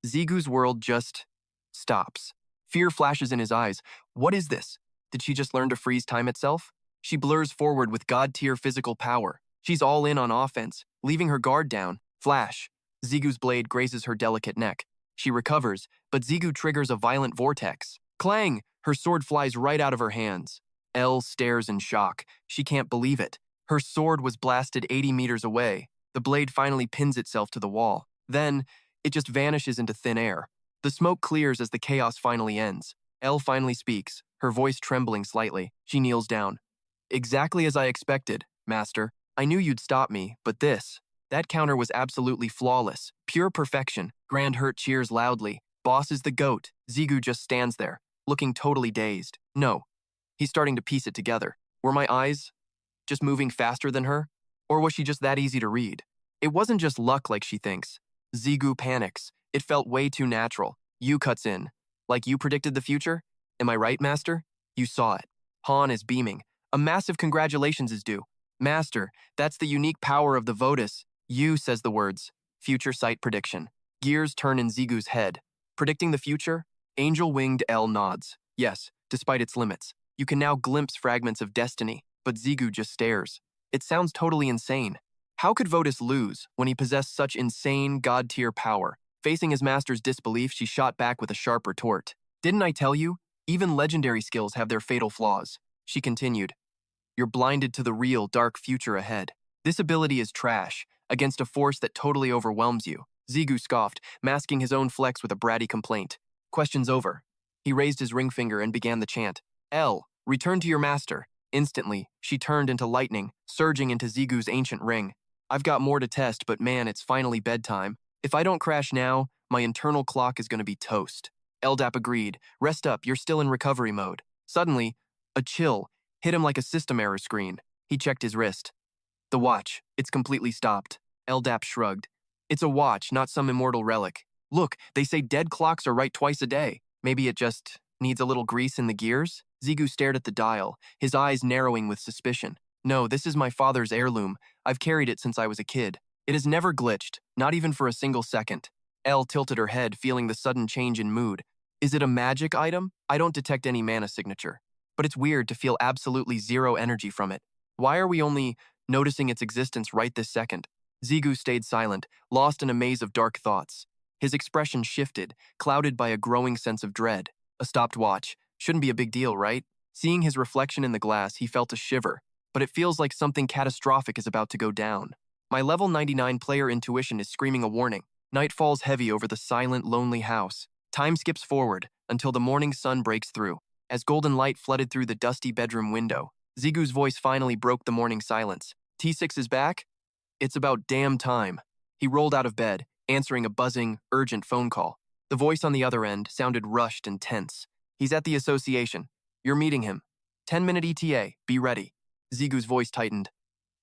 Zigu's world just stops. Fear flashes in his eyes. What is this? Did she just learn to freeze time itself? She blurs forward with god-tier physical power. She's all in on offense, leaving her guard down. Flash. Zigu's blade grazes her delicate neck. She recovers, but Zigu triggers a violent vortex. Clang! Her sword flies right out of her hands. Elle stares in shock. She can't believe it. Her sword was blasted 80 meters away. The blade finally pins itself to the wall. Then, it just vanishes into thin air. The smoke clears as the chaos finally ends. Elle finally speaks, her voice trembling slightly. She kneels down. "Exactly as I expected, master. I knew you'd stop me, but this..." That counter was absolutely flawless. Pure perfection. Grand Hurt cheers loudly. Boss is the GOAT. Zigu just stands there, looking totally dazed. No. He's starting to piece it together. Were my eyes just moving faster than her? Or was she just that easy to read? It wasn't just luck like she thinks. Zigu panics. It felt way too natural. Yu cuts in. "Like you predicted the future? Am I right, master?" "You saw it." Han is beaming. "A massive congratulations is due." "Master, that's the unique power of the Votus." Yu says the words. Future sight prediction. Gears turn in Zigu's head. Predicting the future? Angel-winged Elle nods. Yes, despite its limits. You can now glimpse fragments of destiny, but Zigu just stares. It sounds totally insane. How could Votus lose when he possessed such insane, god-tier power? Facing his master's disbelief, she shot back with a sharp retort. "Didn't I tell you? Even legendary skills have their fatal flaws." She continued. "You're blinded to the real, dark future ahead. This ability is trash, against a force that totally overwhelms you." Zigu scoffed, masking his own flex with a bratty complaint. "Question's over." He raised his ring finger and began the chant. "Elle, return to your master." Instantly, she turned into lightning, surging into Zigu's ancient ring. "I've got more to test, but man, it's finally bedtime. If I don't crash now, my internal clock is going to be toast." Eldap agreed. "Rest up, you're still in recovery mode." Suddenly, a chill hit him like a system error screen. He checked his wrist. The watch. It's completely stopped. Eldap shrugged. "It's a watch, not some immortal relic. Look, they say dead clocks are right twice a day. Maybe it just needs a little grease in the gears?" Zigu stared at the dial, his eyes narrowing with suspicion. "No, this is my father's heirloom. I've carried it since I was a kid. It has never glitched, not even for a single second." Elle tilted her head, feeling the sudden change in mood. "Is it a magic item? I don't detect any mana signature. But it's weird to feel absolutely zero energy from it. Why are we only noticing its existence right this second?" Zigu stayed silent, lost in a maze of dark thoughts. His expression shifted, clouded by a growing sense of dread. A stopped watch. Shouldn't be a big deal, right? Seeing his reflection in the glass, he felt a shiver, but it feels like something catastrophic is about to go down. My level 99 player intuition is screaming a warning. Night falls heavy over the silent, lonely house. Time skips forward until the morning sun breaks through. As golden light flooded through the dusty bedroom window, Zigu's voice finally broke the morning silence. "T6 is back? It's about damn time." He rolled out of bed, answering a buzzing, urgent phone call. The voice on the other end sounded rushed and tense. He's at the association. You're meeting him. 10-minute ETA. Be ready. Zigu's voice tightened.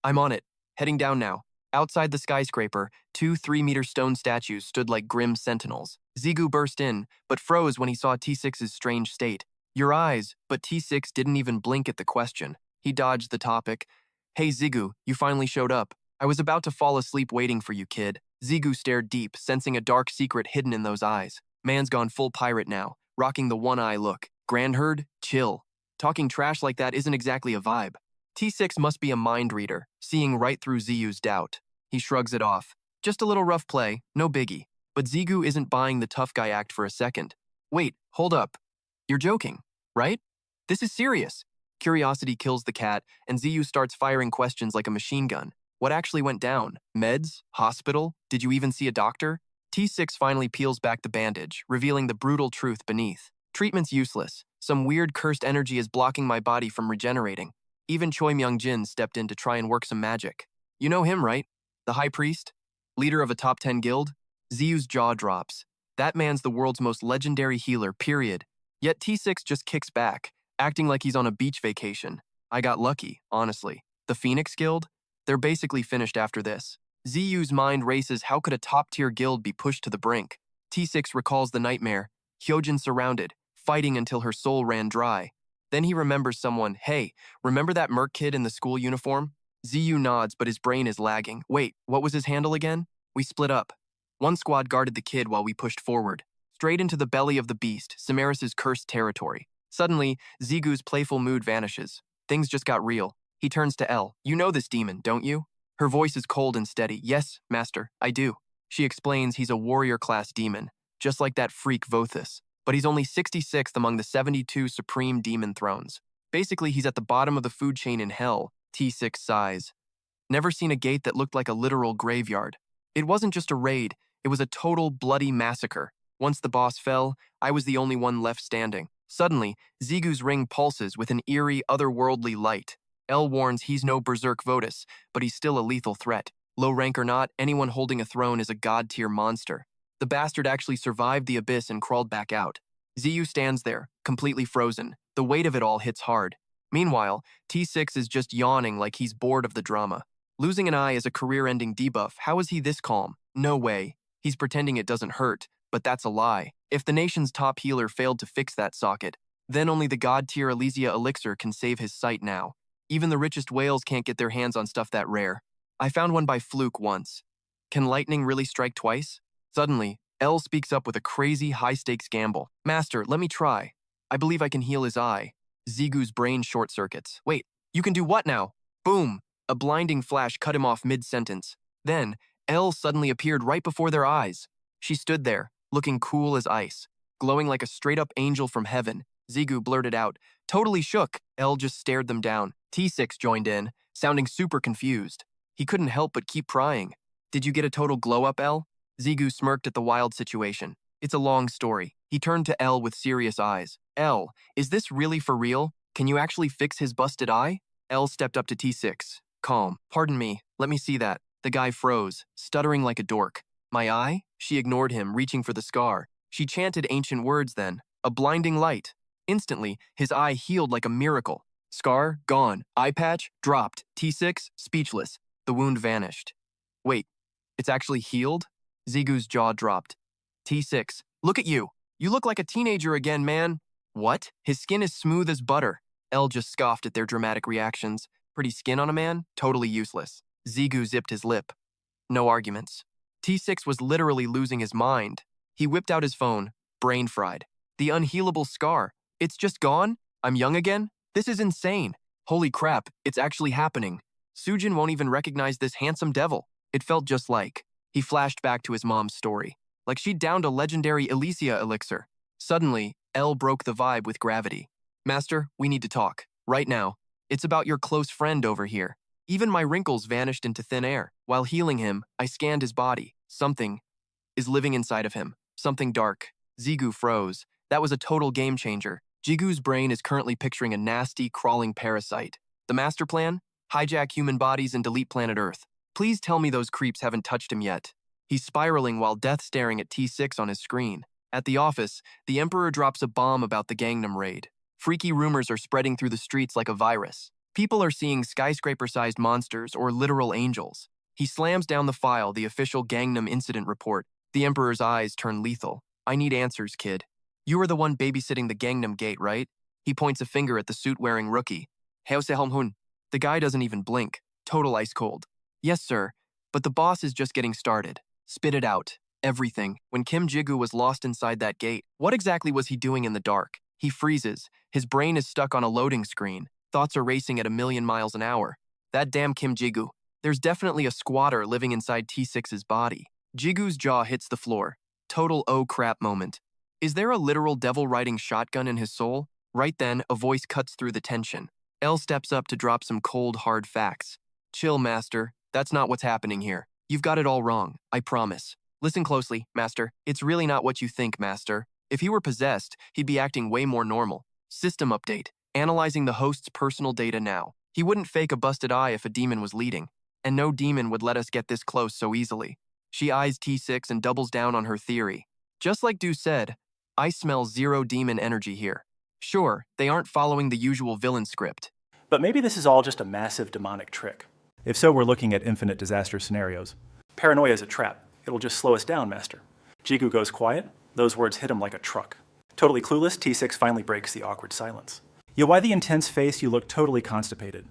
I'm on it. Heading down now. Outside the skyscraper, 2 3-meter stone statues stood like grim sentinels. Zigu burst in, but froze when he saw T6's strange state. Your eyes, but T6 didn't even blink at the question. He dodged the topic. Hey Zigu, you finally showed up. I was about to fall asleep waiting for you, kid. Zigu stared deep, sensing a dark secret hidden in those eyes. Man's gone full pirate now, rocking the one-eye look. Grand herd? Chill. Talking trash like that isn't exactly a vibe. T6 must be a mind reader, seeing right through Zigu's doubt. He shrugs it off. Just a little rough play, no biggie. But Zigu isn't buying the tough guy act for a second. Wait, hold up. You're joking, right? This is serious. Curiosity kills the cat, and Ziyu starts firing questions like a machine gun. What actually went down? Meds? Hospital? Did you even see a doctor? T6 finally peels back the bandage, revealing the brutal truth beneath. Treatment's useless. Some weird cursed energy is blocking my body from regenerating. Even Choi Myung-jin stepped in to try and work some magic. You know him, right? The High Priest? Leader of a top 10 guild? Ziyu's jaw drops. That man's the world's most legendary healer, period. Yet T6 just kicks back, acting like he's on a beach vacation. I got lucky, honestly. The Phoenix Guild? They're basically finished after this. Ziyu's mind races how could a top-tier guild be pushed to the brink. T6 recalls the nightmare, Hyojin surrounded, fighting until her soul ran dry. Then he remembers someone. Hey, remember that merc kid in the school uniform? Ziyu nods, but his brain is lagging. Wait, what was his handle again? We split up. One squad guarded the kid while we pushed forward. Straight into the belly of the beast, Samaris's cursed territory. Suddenly, Zigu's playful mood vanishes. Things just got real. He turns to Elle. You know this demon, don't you? Her voice is cold and steady. Yes, master, I do. She explains he's a warrior-class demon, just like that freak Vothus. But he's only 66th among the 72 supreme demon thrones. Basically, he's at the bottom of the food chain in hell, T6 sighs. Never seen a gate that looked like a literal graveyard. It wasn't just a raid, it was a total bloody massacre. Once the boss fell, I was the only one left standing. Suddenly, Zigu's ring pulses with an eerie, otherworldly light. Elle warns he's no berserk Votus, but he's still a lethal threat. Low rank or not, anyone holding a throne is a god-tier monster. The bastard actually survived the abyss and crawled back out. Ziyu stands there, completely frozen. The weight of it all hits hard. Meanwhile, T6 is just yawning like he's bored of the drama. Losing an eye is a career-ending debuff. How is he this calm? No way. He's pretending it doesn't hurt, but that's a lie. If the nation's top healer failed to fix that socket, then only the god-tier Elysia elixir can save his sight now. Even the richest whales can't get their hands on stuff that rare. I found one by fluke once. Can lightning really strike twice? Suddenly, Elle speaks up with a crazy high-stakes gamble. Master, let me try. I believe I can heal his eye. Zigu's brain short-circuits. Wait, you can do what now? Boom! A blinding flash cut him off mid-sentence. Then, Elle suddenly appeared right before their eyes. She stood there, looking cool as ice, glowing like a straight-up angel from heaven. Zigu blurted out, totally shook. Elle just stared them down. T6 joined in, sounding super confused. He couldn't help but keep prying. Did you get a total glow-up, Elle? Zigu smirked at the wild situation. It's a long story. He turned to Elle with serious eyes. Elle, is this really for real? Can you actually fix his busted eye? Elle stepped up to T6. Calm. Pardon me. Let me see that. The guy froze, stuttering like a dork. My eye? She ignored him, reaching for the scar. She chanted ancient words then. A blinding light. Instantly, his eye healed like a miracle. Scar, gone. Eye patch, dropped. T6, speechless. The wound vanished. Wait, it's actually healed? Zigu's jaw dropped. T6, look at you. You look like a teenager again, man. What? His skin is smooth as butter. Elle just scoffed at their dramatic reactions. Pretty skin on a man? Totally useless. Zigu zipped his lip. No arguments. T6 was literally losing his mind. He whipped out his phone, brain fried. The unhealable scar. It's just gone? I'm young again? This is insane. Holy crap, it's actually happening. Sujin won't even recognize this handsome devil. It felt just like. He flashed back to his mom's story. Like she'd downed a legendary Elysia elixir. Suddenly, Elle broke the vibe with gravity. Master, we need to talk. Right now. It's about your close friend over here. Even my wrinkles vanished into thin air. While healing him, I scanned his body. Something is living inside of him. Something dark. Zigu froze. That was a total game changer. Jigu's brain is currently picturing a nasty, crawling parasite. The master plan? Hijack human bodies and delete planet Earth. Please tell me those creeps haven't touched him yet. He's spiraling while death staring at T6 on his screen. At the office, the Emperor drops a bomb about the Gangnam raid. Freaky rumors are spreading through the streets like a virus. People are seeing skyscraper-sized monsters or literal angels. He slams down the file, the official Gangnam incident report. The Emperor's eyes turn lethal. I need answers, kid. You were the one babysitting the Gangnam gate, right? He points a finger at the suit-wearing rookie. Haeose-Hong-hun. The guy doesn't even blink. Total ice cold. Yes, sir. But the boss is just getting started. Spit it out. Everything. When Kim Jigu was lost inside that gate, what exactly was he doing in the dark? He freezes. His brain is stuck on a loading screen. Thoughts are racing at 1,000,000 miles an hour. That damn Kim Jigu. There's definitely a squatter living inside T6's body. Jigu's jaw hits the floor. Total oh crap moment. Is there a literal devil riding shotgun in his soul? Right then, a voice cuts through the tension. L steps up to drop some cold, hard facts. Chill, Master. That's not what's happening here. You've got it all wrong, I promise. Listen closely, Master. It's really not what you think, Master. If he were possessed, he'd be acting way more normal. System update. Analyzing the host's personal data now. He wouldn't fake a busted eye if a demon was leading. And no demon would let us get this close so easily. She eyes T6 and doubles down on her theory. Just like Du said, I smell zero demon energy here. Sure, they aren't following the usual villain script. But maybe this is all just a massive demonic trick. If so, we're looking at infinite disaster scenarios. Paranoia is a trap. It'll just slow us down, Master. Jigu goes quiet. Those words hit him like a truck. Totally clueless, T6 finally breaks the awkward silence. Yo, why the intense face? You look totally constipated.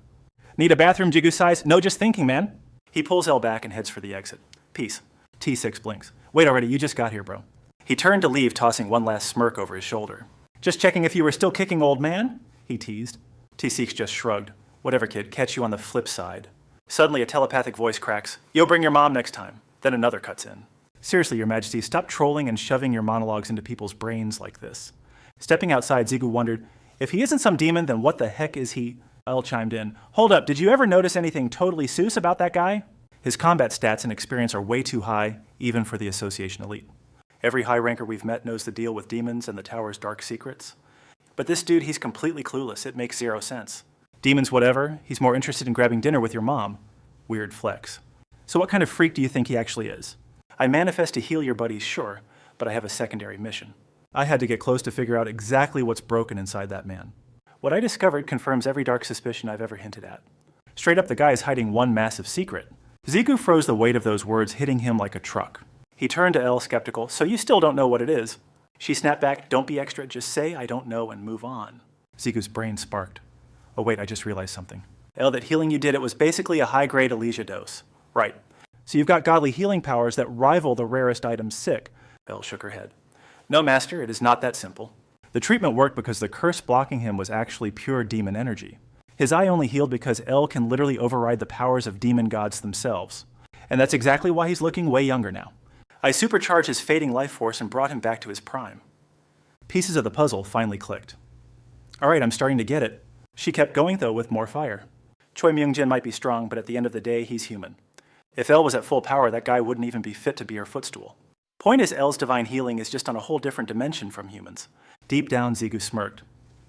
Need a bathroom, Jigu sighs? No, just thinking, man. He pulls L back and heads for the exit. Peace. T6 blinks. Wait already, you just got here, bro. He turned to leave, tossing one last smirk over his shoulder. Just checking if you were still kicking, old man? He teased. T6 just shrugged. Whatever, kid, catch you on the flip side. Suddenly, a telepathic voice cracks. Yo, bring your mom next time. Then another cuts in. Seriously, Your Majesty, stop trolling and shoving your monologues into people's brains like this. Stepping outside, Jigu wondered, if he isn't some demon, then what the heck is he? L chimed in. Hold up, did you ever notice anything totally Seuss about that guy? His combat stats and experience are way too high, even for the Association elite. Every high ranker we've met knows the deal with demons and the tower's dark secrets. But this dude, he's completely clueless. It makes zero sense. Demons whatever, he's more interested in grabbing dinner with your mom. Weird flex. So what kind of freak do you think he actually is? I manifest to heal your buddies, sure, but I have a secondary mission. I had to get close to figure out exactly what's broken inside that man. What I discovered confirms every dark suspicion I've ever hinted at. Straight up, the guy is hiding one massive secret. Jigu froze the weight of those words hitting him like a truck. He turned to Elle, skeptical. So you still don't know what it is? She snapped back, don't be extra, just say I don't know and move on. Jigu's brain sparked. Oh wait, I just realized something. Elle, that healing you did, it was basically a high-grade Elysia dose. Right. So you've got godly healing powers that rival the rarest item sick. Elle shook her head. No, Master, it is not that simple. The treatment worked because the curse blocking him was actually pure demon energy. His eye only healed because Elle can literally override the powers of demon gods themselves. And that's exactly why he's looking way younger now. I supercharged his fading life force and brought him back to his prime. Pieces of the puzzle finally clicked. All right, I'm starting to get it. She kept going, though, with more fire. Choi Myung-jin might be strong, but at the end of the day, he's human. If Elle was at full power, that guy wouldn't even be fit to be her footstool. Point is, Elle's divine healing is just on a whole different dimension from humans. Deep down, Jigu smirked.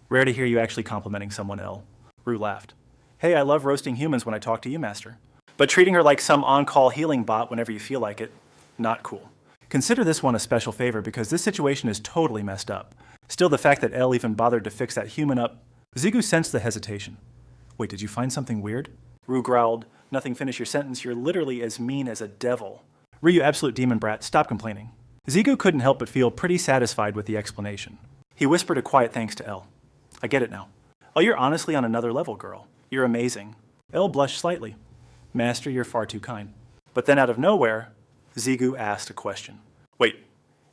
Rare to hear you actually complimenting someone, Elle. Rue laughed. Hey, I love roasting humans when I talk to you, Master. But treating her like some on-call healing bot whenever you feel like it, not cool. Consider this one a special favor because this situation is totally messed up. Still, the fact that Elle even bothered to fix that human up... Jigu sensed the hesitation. Wait, did you find something weird? Rue growled. Nothing, finish your sentence. You're literally as mean as a devil. Rue, you absolute demon brat, stop complaining. Jigu couldn't help but feel pretty satisfied with the explanation. He whispered a quiet thanks to Elle. I get it now. Oh, you're honestly on another level, girl. You're amazing. Elle blushed slightly. Master, you're far too kind. But then out of nowhere, Jigu asked a question. Wait,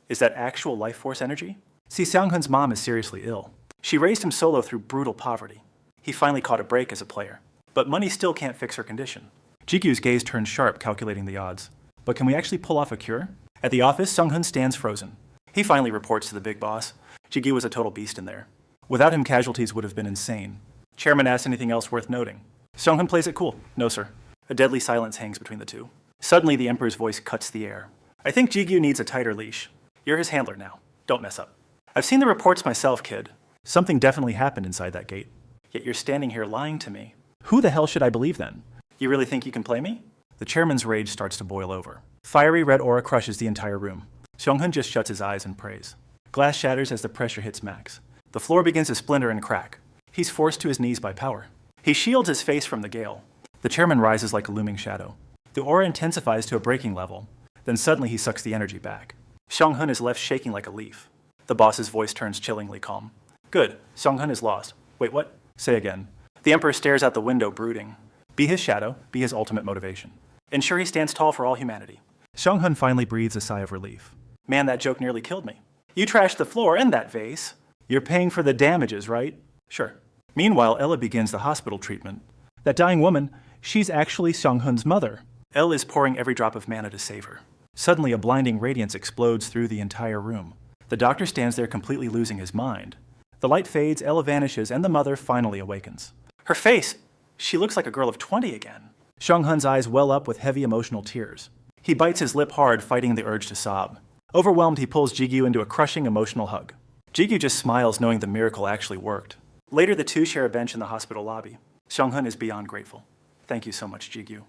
is that actual life force energy? See, Seong-hun's mom is seriously ill. She raised him solo through brutal poverty. He finally caught a break as a player. But money still can't fix her condition. Jigu's gaze turned sharp, calculating the odds. But can we actually pull off a cure? At the office, Seong-hun stands frozen. He finally reports to the big boss. Jigu was a total beast in there. Without him, casualties would have been insane. Chairman asks anything else worth noting. Seong-hun plays it cool. No, sir. A deadly silence hangs between the two. Suddenly, the Emperor's voice cuts the air. I think Jigu needs a tighter leash. You're his handler now. Don't mess up. I've seen the reports myself, kid. Something definitely happened inside that gate. Yet you're standing here lying to me. Who the hell should I believe then? You really think you can play me? The chairman's rage starts to boil over. Fiery red aura crushes the entire room. Seong-hun just shuts his eyes and prays. Glass shatters as the pressure hits max. The floor begins to splinter and crack. He's forced to his knees by power. He shields his face from the gale. The chairman rises like a looming shadow. The aura intensifies to a breaking level. Then suddenly he sucks the energy back. Xiang-hun is left shaking like a leaf. The boss's voice turns chillingly calm. Good. Xiang-hun is lost. Wait, what? Say again. The emperor stares out the window, brooding. Be his shadow, be his ultimate motivation. Ensure he stands tall for all humanity. Xiang-hun finally breathes a sigh of relief. Man, that joke nearly killed me. You trashed the floor and that vase. You're paying for the damages, right? Sure. Meanwhile, Ella begins the hospital treatment. That dying woman, she's actually Xiang-hun's mother. Elle is pouring every drop of mana to save her. Suddenly, a blinding radiance explodes through the entire room. The doctor stands there completely losing his mind. The light fades, Ella vanishes, and the mother finally awakens. Her face! She looks like a girl of 20 again. Xiang-hun's eyes well up with heavy emotional tears. He bites his lip hard, fighting the urge to sob. Overwhelmed, he pulls Jigyu into a crushing emotional hug. Jigyu just smiles, knowing the miracle actually worked. Later, the two share a bench in the hospital lobby. Xiang-hun is beyond grateful. Thank you so much, Jigyu.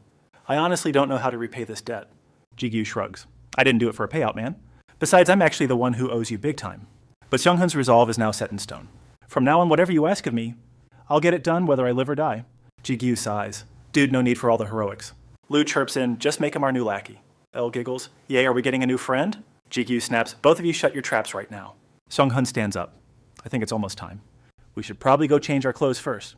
I honestly don't know how to repay this debt. Jigyu shrugs. I didn't do it for a payout, man. Besides, I'm actually the one who owes you big time. But Xiang-hun's resolve is now set in stone. From now on, whatever you ask of me, I'll get it done whether I live or die. Jigyu sighs. Dude, no need for all the heroics. Lu chirps in, just make him our new lackey. Elle giggles. Yay, are we getting a new friend? Jigyu snaps, both of you shut your traps right now. Xiang-hun stands up. I think it's almost time. We should probably go change our clothes first.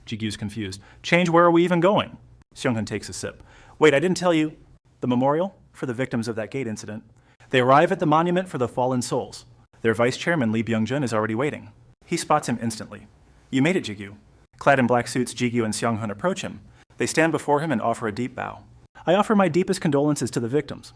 Jigyu's confused. Change, where are we even going? Xiang-hun takes a sip. Wait, I didn't tell you. The memorial for the victims of that gate incident. They arrive at the monument for the fallen souls. Their vice chairman, Lee Byung-jun, is already waiting. He spots him instantly. You made it, Jigyu. Clad in black suits, Jigyu and Xiang-hun approach him. They stand before him and offer a deep bow. I offer my deepest condolences to the victims.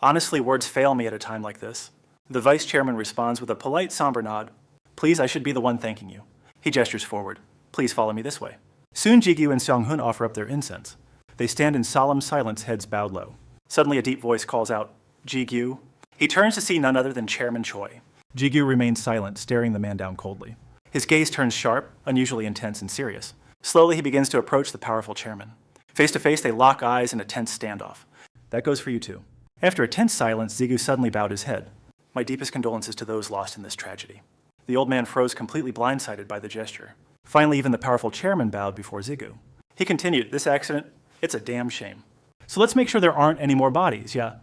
Honestly, words fail me at a time like this. The vice chairman responds with a polite, somber nod. Please, I should be the one thanking you. He gestures forward. Please follow me this way. Soon Jigyu and Xiang-hun offer up their incense. They stand in solemn silence, heads bowed low. Suddenly a deep voice calls out, Jigyu. He turns to see none other than Chairman Choi. Jigyu remains silent, staring the man down coldly. His gaze turns sharp, unusually intense and serious. Slowly he begins to approach the powerful chairman. Face to face, they lock eyes in a tense standoff. That goes for you too. After a tense silence, Jigyu suddenly bowed his head. My deepest condolences to those lost in this tragedy. The old man froze, completely blindsided by the gesture. Finally, even the powerful chairman bowed before Jigyu. He continued, this accident, it's a damn shame. So let's make sure there aren't any more bodies, yeah?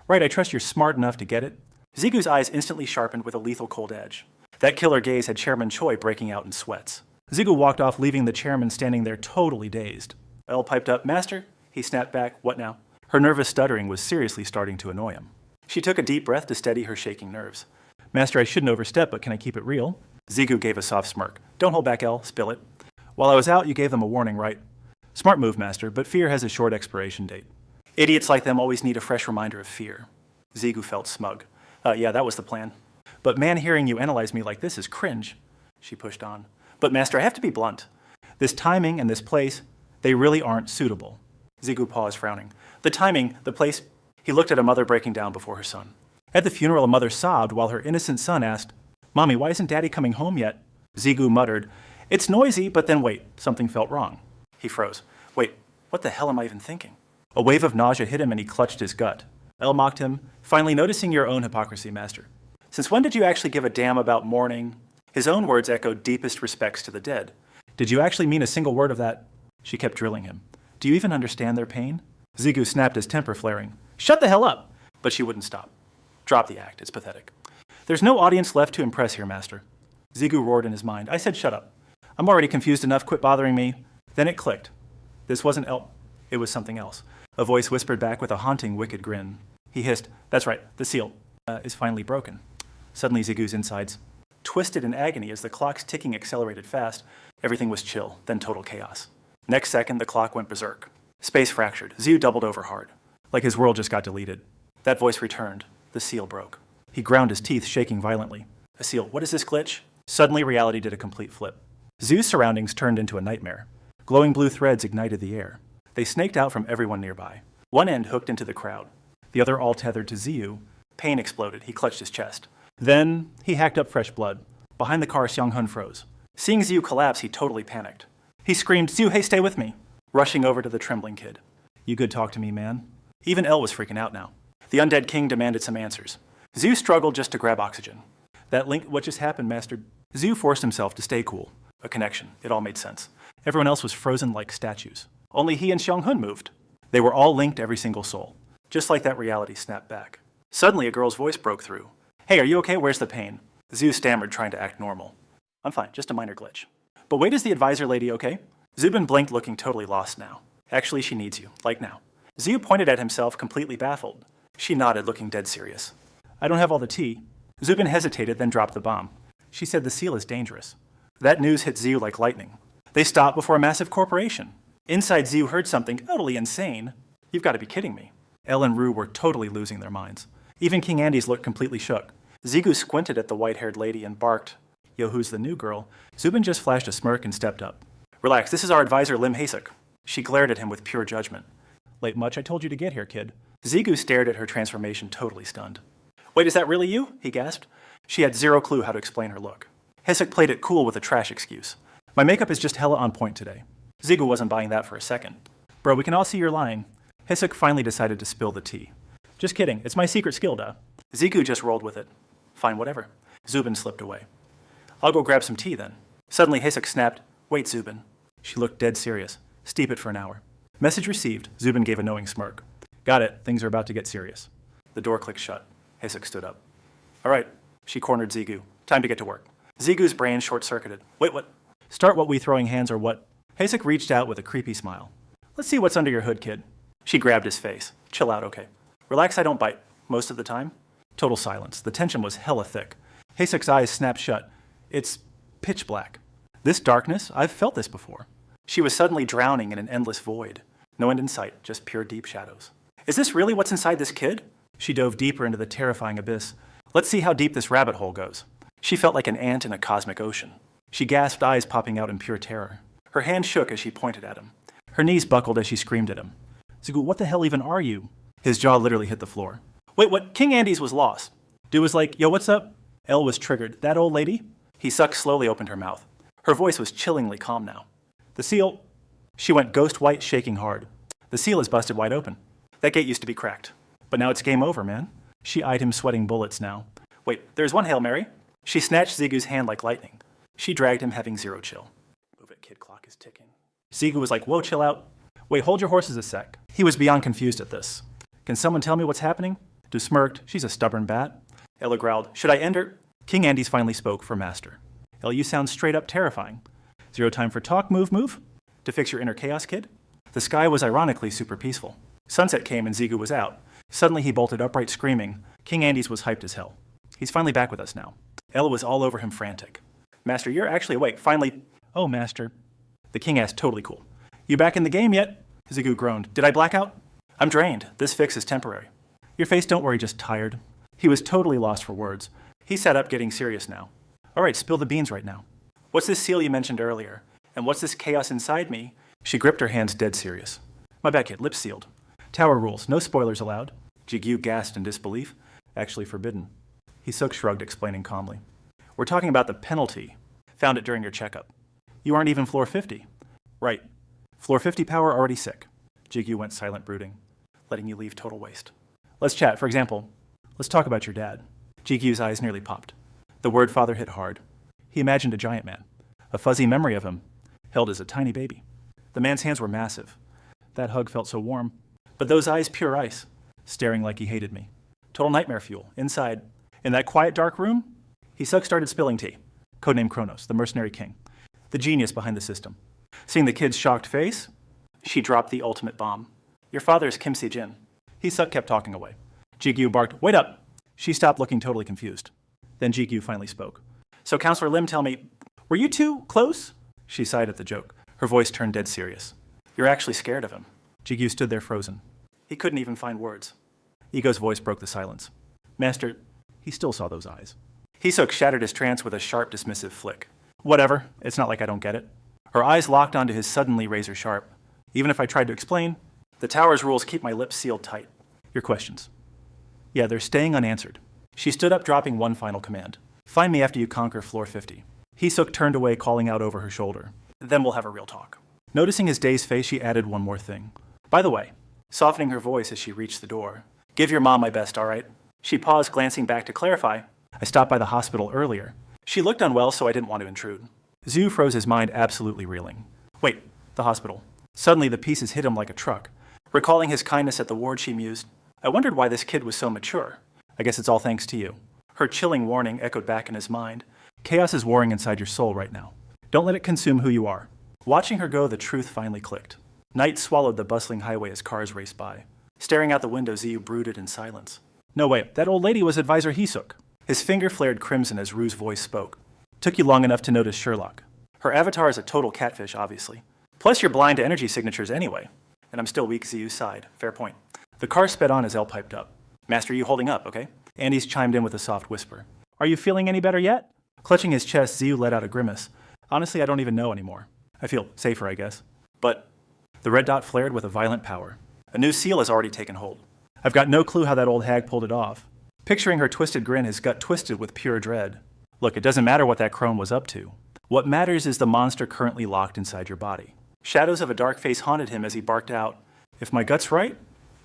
Right, I trust you're smart enough to get it. Jigyu's eyes instantly sharpened with a lethal cold edge. That killer gaze had Chairman Choi breaking out in sweats. Jigyu walked off, leaving the chairman standing there totally dazed. Elle piped up, Master? He snapped back, what now? Her nervous stuttering was seriously starting to annoy him. She took a deep breath to steady her shaking nerves. Master, I shouldn't overstep, but can I keep it real? Jigyu gave a soft smirk. Don't hold back, Elle, spill it. While I was out, you gave them a warning, right? Smart move, Master, but fear has a short expiration date. Idiots like them always need a fresh reminder of fear. Jigyu felt smug. Yeah, that was the plan. But man, hearing you analyze me like this is cringe. She pushed on. But Master, I have to be blunt. This timing and this place, they really aren't suitable. Jigyu paused, frowning. The timing, the place... He looked at a mother breaking down before her son. At the funeral, a mother sobbed while her innocent son asked, Mommy, why isn't Daddy coming home yet? Jigyu muttered, It's noisy, but then wait, something felt wrong. He froze. Wait, what the hell am I even thinking? A wave of nausea hit him and he clutched his gut. Elle mocked him, finally noticing your own hypocrisy, Master. Since when did you actually give a damn about mourning? His own words echoed deepest respects to the dead. Did you actually mean a single word of that? She kept drilling him. Do you even understand their pain? Jigyu snapped, his temper flaring. Shut the hell up! But she wouldn't stop. Drop the act, it's pathetic. There's no audience left to impress here, Master. Jigyu roared in his mind. I said shut up. I'm already confused enough, quit bothering me. Then it clicked. This wasn't it was something else. A voice whispered back with a haunting, wicked grin. He hissed, That's right, the seal is finally broken. Suddenly Jigyu's insides twisted in agony as the clock's ticking accelerated fast. Everything was chill, then total chaos. Next second, the clock went berserk. Space fractured. Jigyu doubled over hard. Like his world just got deleted. That voice returned. The seal broke. He ground his teeth, shaking violently. A seal, what is this glitch? Suddenly, reality did a complete flip. Jigyu's surroundings turned into a nightmare. Glowing blue threads ignited the air. They snaked out from everyone nearby. One end hooked into the crowd. The other all tethered to Jigyu. Pain exploded. He clutched his chest. Then, he hacked up fresh blood. Behind the car, Xiang-hun froze. Seeing Jigyu collapse, he totally panicked. He screamed, Jigyu, hey, stay with me. Rushing over to the trembling kid. You good talk to me, man? Even Elle was freaking out now. The undead king demanded some answers. Jigyu struggled just to grab oxygen. That link, what just happened, Master? Zhu forced himself to stay cool. A connection. It all made sense. Everyone else was frozen like statues. Only he and Xianghun moved. They were all linked, every single soul. Just like that, reality snapped back. Suddenly, a girl's voice broke through. Hey, are you okay? Where's the pain? Zhu stammered, trying to act normal. I'm fine, just a minor glitch. But wait, is the advisor lady okay? Zubin blinked, looking totally lost now. Actually, she needs you, like now. Zhu pointed at himself, completely baffled. She nodded, looking dead serious. I don't have all the tea. Zubin hesitated, then dropped the bomb. She said the seal is dangerous. That news hit Zhu like lightning. They stopped before a massive corporation. Inside, Zhu heard something totally insane. You've got to be kidding me. Elle and Rue were totally losing their minds. Even King Andes looked completely shook. Zigu squinted at the white-haired lady and barked, Yo, who's the new girl? Zubin just flashed a smirk and stepped up. Relax, this is our advisor, Lim Hasek. She glared at him with pure judgment. Late much, I told you to get here, kid. Zigu stared at her transformation, totally stunned. Wait, is that really you? He gasped. She had zero clue how to explain her look. Hasek played it cool with a trash excuse. My makeup is just hella on point today. Zigu wasn't buying that for a second. Bro, we can all see you're lying. Hasek finally decided to spill the tea. Just kidding, it's my secret skill, duh. Zigu just rolled with it. Fine, whatever. Zubin slipped away. I'll go grab some tea then. Suddenly, Hasek snapped, Wait, Zubin. She looked dead serious. Steep it for an hour. Message received. Zubin gave a knowing smirk. Got it. Things are about to get serious. The door clicked shut. Hasek stood up. All right. She cornered Zigu. Time to get to work. Zigu's brain short-circuited. Wait, what? Start what we throwing hands or what? Hasek reached out with a creepy smile. Let's see what's under your hood, kid. She grabbed his face. Chill out, okay? Relax, I don't bite. Most of the time? Total silence. The tension was hella thick. Hasek's eyes snapped shut. It's pitch black. This darkness, I've felt this before. She was suddenly drowning in an endless void. No end in sight, just pure deep shadows. Is this really what's inside this kid? She dove deeper into the terrifying abyss. Let's see how deep this rabbit hole goes. She felt like an ant in a cosmic ocean. She gasped, eyes popping out in pure terror. Her hand shook as she pointed at him. Her knees buckled as she screamed at him. Zigu, what the hell even are you? His jaw literally hit the floor. Wait, what? King Andes was lost. Dude was like, yo, what's up? Elle was triggered. That old lady? He sucked, slowly opened her mouth. Her voice was chillingly calm now. The seal... She went ghost white, shaking hard. The seal is busted wide open. That gate used to be cracked. But now it's game over, man. She eyed him, sweating bullets now. Wait, there's one Hail Mary. She snatched Zigu's hand like lightning. She dragged him, having zero chill. Move it, kid, clock is ticking. Zigu was like, whoa, chill out. Wait, hold your horses a sec. He was beyond confused at this. Can someone tell me what's happening? Du smirked. She's a stubborn bat. Ella growled, should I end her? King Andes finally spoke for Master. Ella, you sound straight up terrifying. Zero time for talk, move. To fix your inner chaos, kid? The sky was ironically super peaceful. Sunset came and Zigu was out. Suddenly he bolted upright, screaming. King Andes was hyped as hell. He's finally back with us now. Ella was all over him, frantic. Master, you're actually awake, finally. Oh, Master. The king asked, totally cool. You back in the game yet? Zigu groaned. Did I black out? I'm drained. This fix is temporary. Your face, don't worry, just tired. He was totally lost for words. He sat up, getting serious now. All right, spill the beans right now. What's this seal you mentioned earlier? And what's this chaos inside me? She gripped her hands, dead serious. My bad, kid, lips sealed. Tower rules, no spoilers allowed. Jigyu gasped in disbelief. Actually forbidden. Hisuk shrugged, explaining calmly. We're talking about the penalty. Found it during your checkup. You aren't even floor 50. Right. Floor 50 power already sick. Jigyu went silent, brooding. Letting you leave total waste. Let's chat. For example, let's talk about your dad. Jigyu's eyes nearly popped. The word father hit hard. He imagined a giant man. A fuzzy memory of him, held as a tiny baby. The man's hands were massive. That hug felt so warm. But those eyes, pure ice, staring like he hated me. Total nightmare fuel. Inside, in that quiet, dark room, Hisuk started spilling tea. Codename Kronos, the mercenary king. The genius behind the system. Seeing the kid's shocked face, she dropped the ultimate bomb. Your father is Kim Si-jin. Hisuk kept talking away. Jigyu barked, wait up! She stopped, looking totally confused. Then Jigyu finally spoke. So Counselor Lim, tell me, were you two close? She sighed at the joke. Her voice turned dead serious. You're actually scared of him. Jigyu stood there frozen. He couldn't even find words. Ego's voice broke the silence. Master, he still saw those eyes. Hisuk shattered his trance with a sharp, dismissive flick. Whatever, it's not like I don't get it. Her eyes locked onto his suddenly razor sharp. Even if I tried to explain, the tower's rules keep my lips sealed tight. Your questions. Yeah, they're staying unanswered. She stood up, dropping one final command. Find me after you conquer floor 50. Hisuk turned away, calling out over her shoulder. Then we'll have a real talk. Noticing his dazed face, she added one more thing. By the way, softening her voice as she reached the door. Give your mom my best, all right? She paused, glancing back to clarify. I stopped by the hospital earlier. She looked unwell, so I didn't want to intrude. Zhu froze his mind, absolutely reeling. Wait, the hospital. Suddenly the pieces hit him like a truck. Recalling his kindness at the ward, she mused, I wondered why this kid was so mature. I guess it's all thanks to you. Her chilling warning echoed back in his mind. Chaos is warring inside your soul right now. Don't let it consume who you are. Watching her go, the truth finally clicked. Night swallowed the bustling highway as cars raced by. Staring out the window, Ziyu brooded in silence. No way, that old lady was Advisor Hisuk. His finger flared crimson as Rue's voice spoke. Took you long enough to notice Sherlock. Her avatar is a total catfish, obviously. Plus you're blind to energy signatures anyway. And I'm still weak, Ziyu sighed. Fair point. The car sped on as Elle piped up. Master, you holding up, okay? Andes chimed in with a soft whisper. Are you feeling any better yet? Clutching his chest, Ziyu let out a grimace. Honestly, I don't even know anymore. I feel safer, I guess. But the red dot flared with a violent power. A new seal has already taken hold. I've got no clue how that old hag pulled it off. Picturing her twisted grin, his gut twisted with pure dread. Look, it doesn't matter what that crone was up to. What matters is the monster currently locked inside your body. Shadows of a dark face haunted him as he barked out, If my gut's right?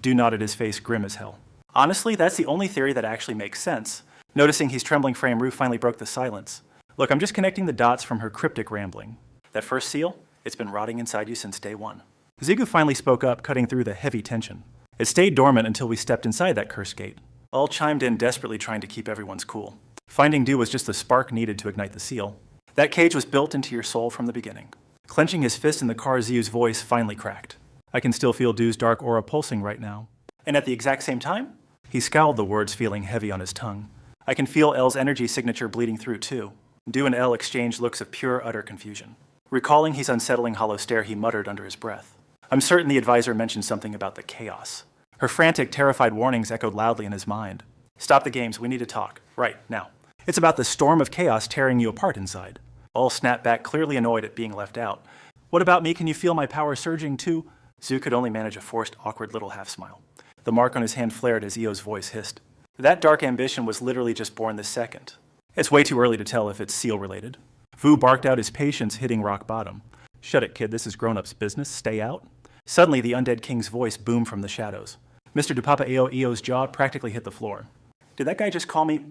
Du nodded, his face grim as hell. Honestly, that's the only theory that actually makes sense. Noticing his trembling frame, Rue finally broke the silence. Look, I'm just connecting the dots from her cryptic rambling. That first seal, it's been rotting inside you since day one. Zigu finally spoke up, cutting through the heavy tension. It stayed dormant until we stepped inside that cursed gate. All chimed in, desperately trying to keep everyone's cool. Finding Du was just the spark needed to ignite the seal. That cage was built into your soul from the beginning. Clenching his fist in the car, Ziu's voice finally cracked. I can still feel Du's dark aura pulsing right now. And at the exact same time? He scowled, the words feeling heavy on his tongue. I can feel Elle's energy signature bleeding through too. Du and Elle exchanged looks of pure, utter confusion. Recalling his unsettling hollow stare, he muttered under his breath. I'm certain the advisor mentioned something about the chaos. Her frantic, terrified warnings echoed loudly in his mind. Stop the games, we need to talk. Right, now. It's about the storm of chaos tearing you apart inside. All snapped back, clearly annoyed at being left out. What about me? Can you feel my power surging too? Zhu could only manage a forced, awkward little half-smile. The mark on his hand flared as Io's voice hissed. That dark ambition was literally just born this second. It's way too early to tell if it's seal-related. Vu barked out, his patience hitting rock bottom. Shut it, kid, this is grown-ups' business. Stay out. Suddenly, the undead king's voice boomed from the shadows. Mr. Dupapa Io's jaw practically hit the floor. Did that guy just call me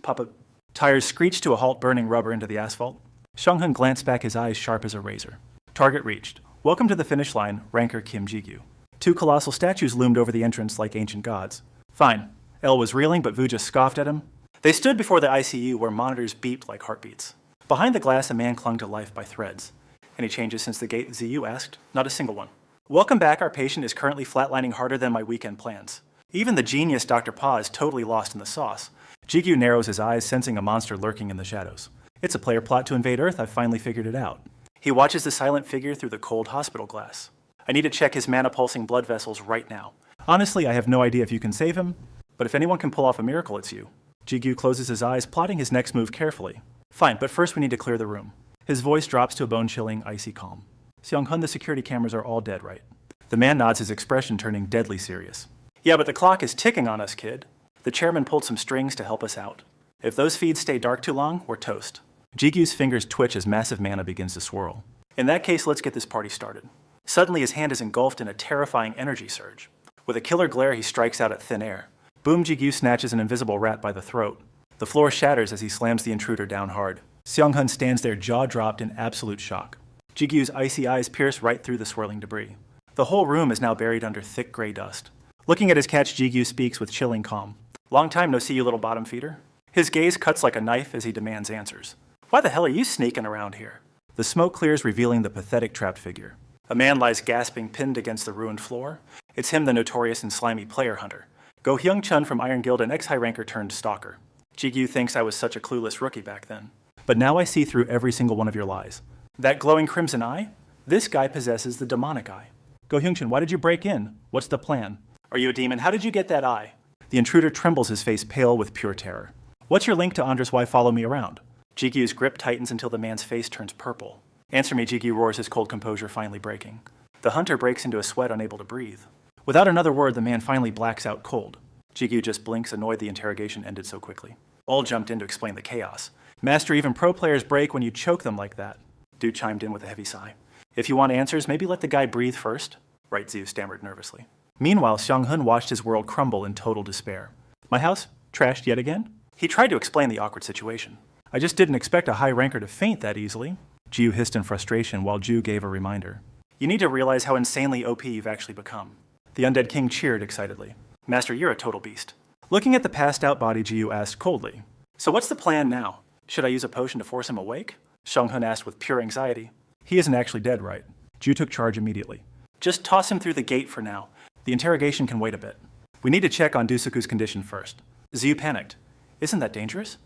Papa? Tires screeched to a halt, burning rubber into the asphalt. Xianghun glanced back, his eyes sharp as a razor. Target reached. Welcome to the finish line, Ranker Kim Jigyu. Two colossal statues loomed over the entrance like ancient gods. Fine. Elle was reeling, but Vu just scoffed at him. They stood before the ICU where monitors beeped like heartbeats. Behind the glass, a man clung to life by threads. Any changes since the gate, Ziyu asked. Not a single one. Welcome back, our patient is currently flatlining harder than my weekend plans. Even the genius Dr. Pa is totally lost in the sauce. Jigyu narrows his eyes, sensing a monster lurking in the shadows. It's a player plot to invade Earth, I've finally figured it out. He watches the silent figure through the cold hospital glass. I need to check his mana-pulsing blood vessels right now. Honestly, I have no idea if you can save him, but if anyone can pull off a miracle, it's you. Jigyu closes his eyes, plotting his next move carefully. Fine, but first we need to clear the room. His voice drops to a bone-chilling, icy calm. Xianghun, the security cameras are all dead, right? The man nods, his expression turning deadly serious. Yeah, but the clock is ticking on us, kid. The chairman pulled some strings to help us out. If those feeds stay dark too long, we're toast. Jigyu's fingers twitch as massive mana begins to swirl. In that case, let's get this party started. Suddenly, his hand is engulfed in a terrifying energy surge. With a killer glare, he strikes out at thin air. Boom, Jigyu snatches an invisible rat by the throat. The floor shatters as he slams the intruder down hard. Xianghun stands there, jaw dropped in absolute shock. Jigyu's icy eyes pierce right through the swirling debris. The whole room is now buried under thick gray dust. Looking at his catch, Jigyu speaks with chilling calm. Long time no see, you little bottom feeder. His gaze cuts like a knife as he demands answers. Why the hell are you sneaking around here? The smoke clears, revealing the pathetic trapped figure. A man lies gasping, pinned against the ruined floor. It's him, the notorious and slimy player hunter. Go Hyung Chun from Iron Guild, an ex-high ranker turned stalker. Jigyu thinks I was such a clueless rookie back then. But now I see through every single one of your lies. That glowing crimson eye? This guy possesses the demonic eye. Go Hyung Chun, why did you break in? What's the plan? Are you a demon? How did you get that eye? The intruder trembles, his face pale with pure terror. What's your link to Andres? Why follow me around? Jigyu's grip tightens until the man's face turns purple. Answer me, Jigyu roars, his cold composure finally breaking. The hunter breaks into a sweat, unable to breathe. Without another word, the man finally blacks out cold. Jigyu just blinks, annoyed the interrogation ended so quickly. All jumped in to explain the chaos. Master, even pro players break when you choke them like that. Du chimed in with a heavy sigh. If you want answers, maybe let the guy breathe first. Right, Ziyu stammered nervously. Meanwhile, Xianghun watched his world crumble in total despair. My house? Trashed yet again? He tried to explain the awkward situation. I just didn't expect a high ranker to faint that easily. Jiu hissed in frustration while Ju gave a reminder. You need to realize how insanely OP you've actually become. The undead king cheered excitedly. Master, you're a total beast. Looking at the passed out body, Jiu asked coldly. So what's the plan now? Should I use a potion to force him awake? Xianghun asked with pure anxiety. He isn't actually dead, right? Ju took charge immediately. Just toss him through the gate for now. The interrogation can wait a bit. We need to check on Dusaku's condition first. Ziyu panicked. Isn't that dangerous?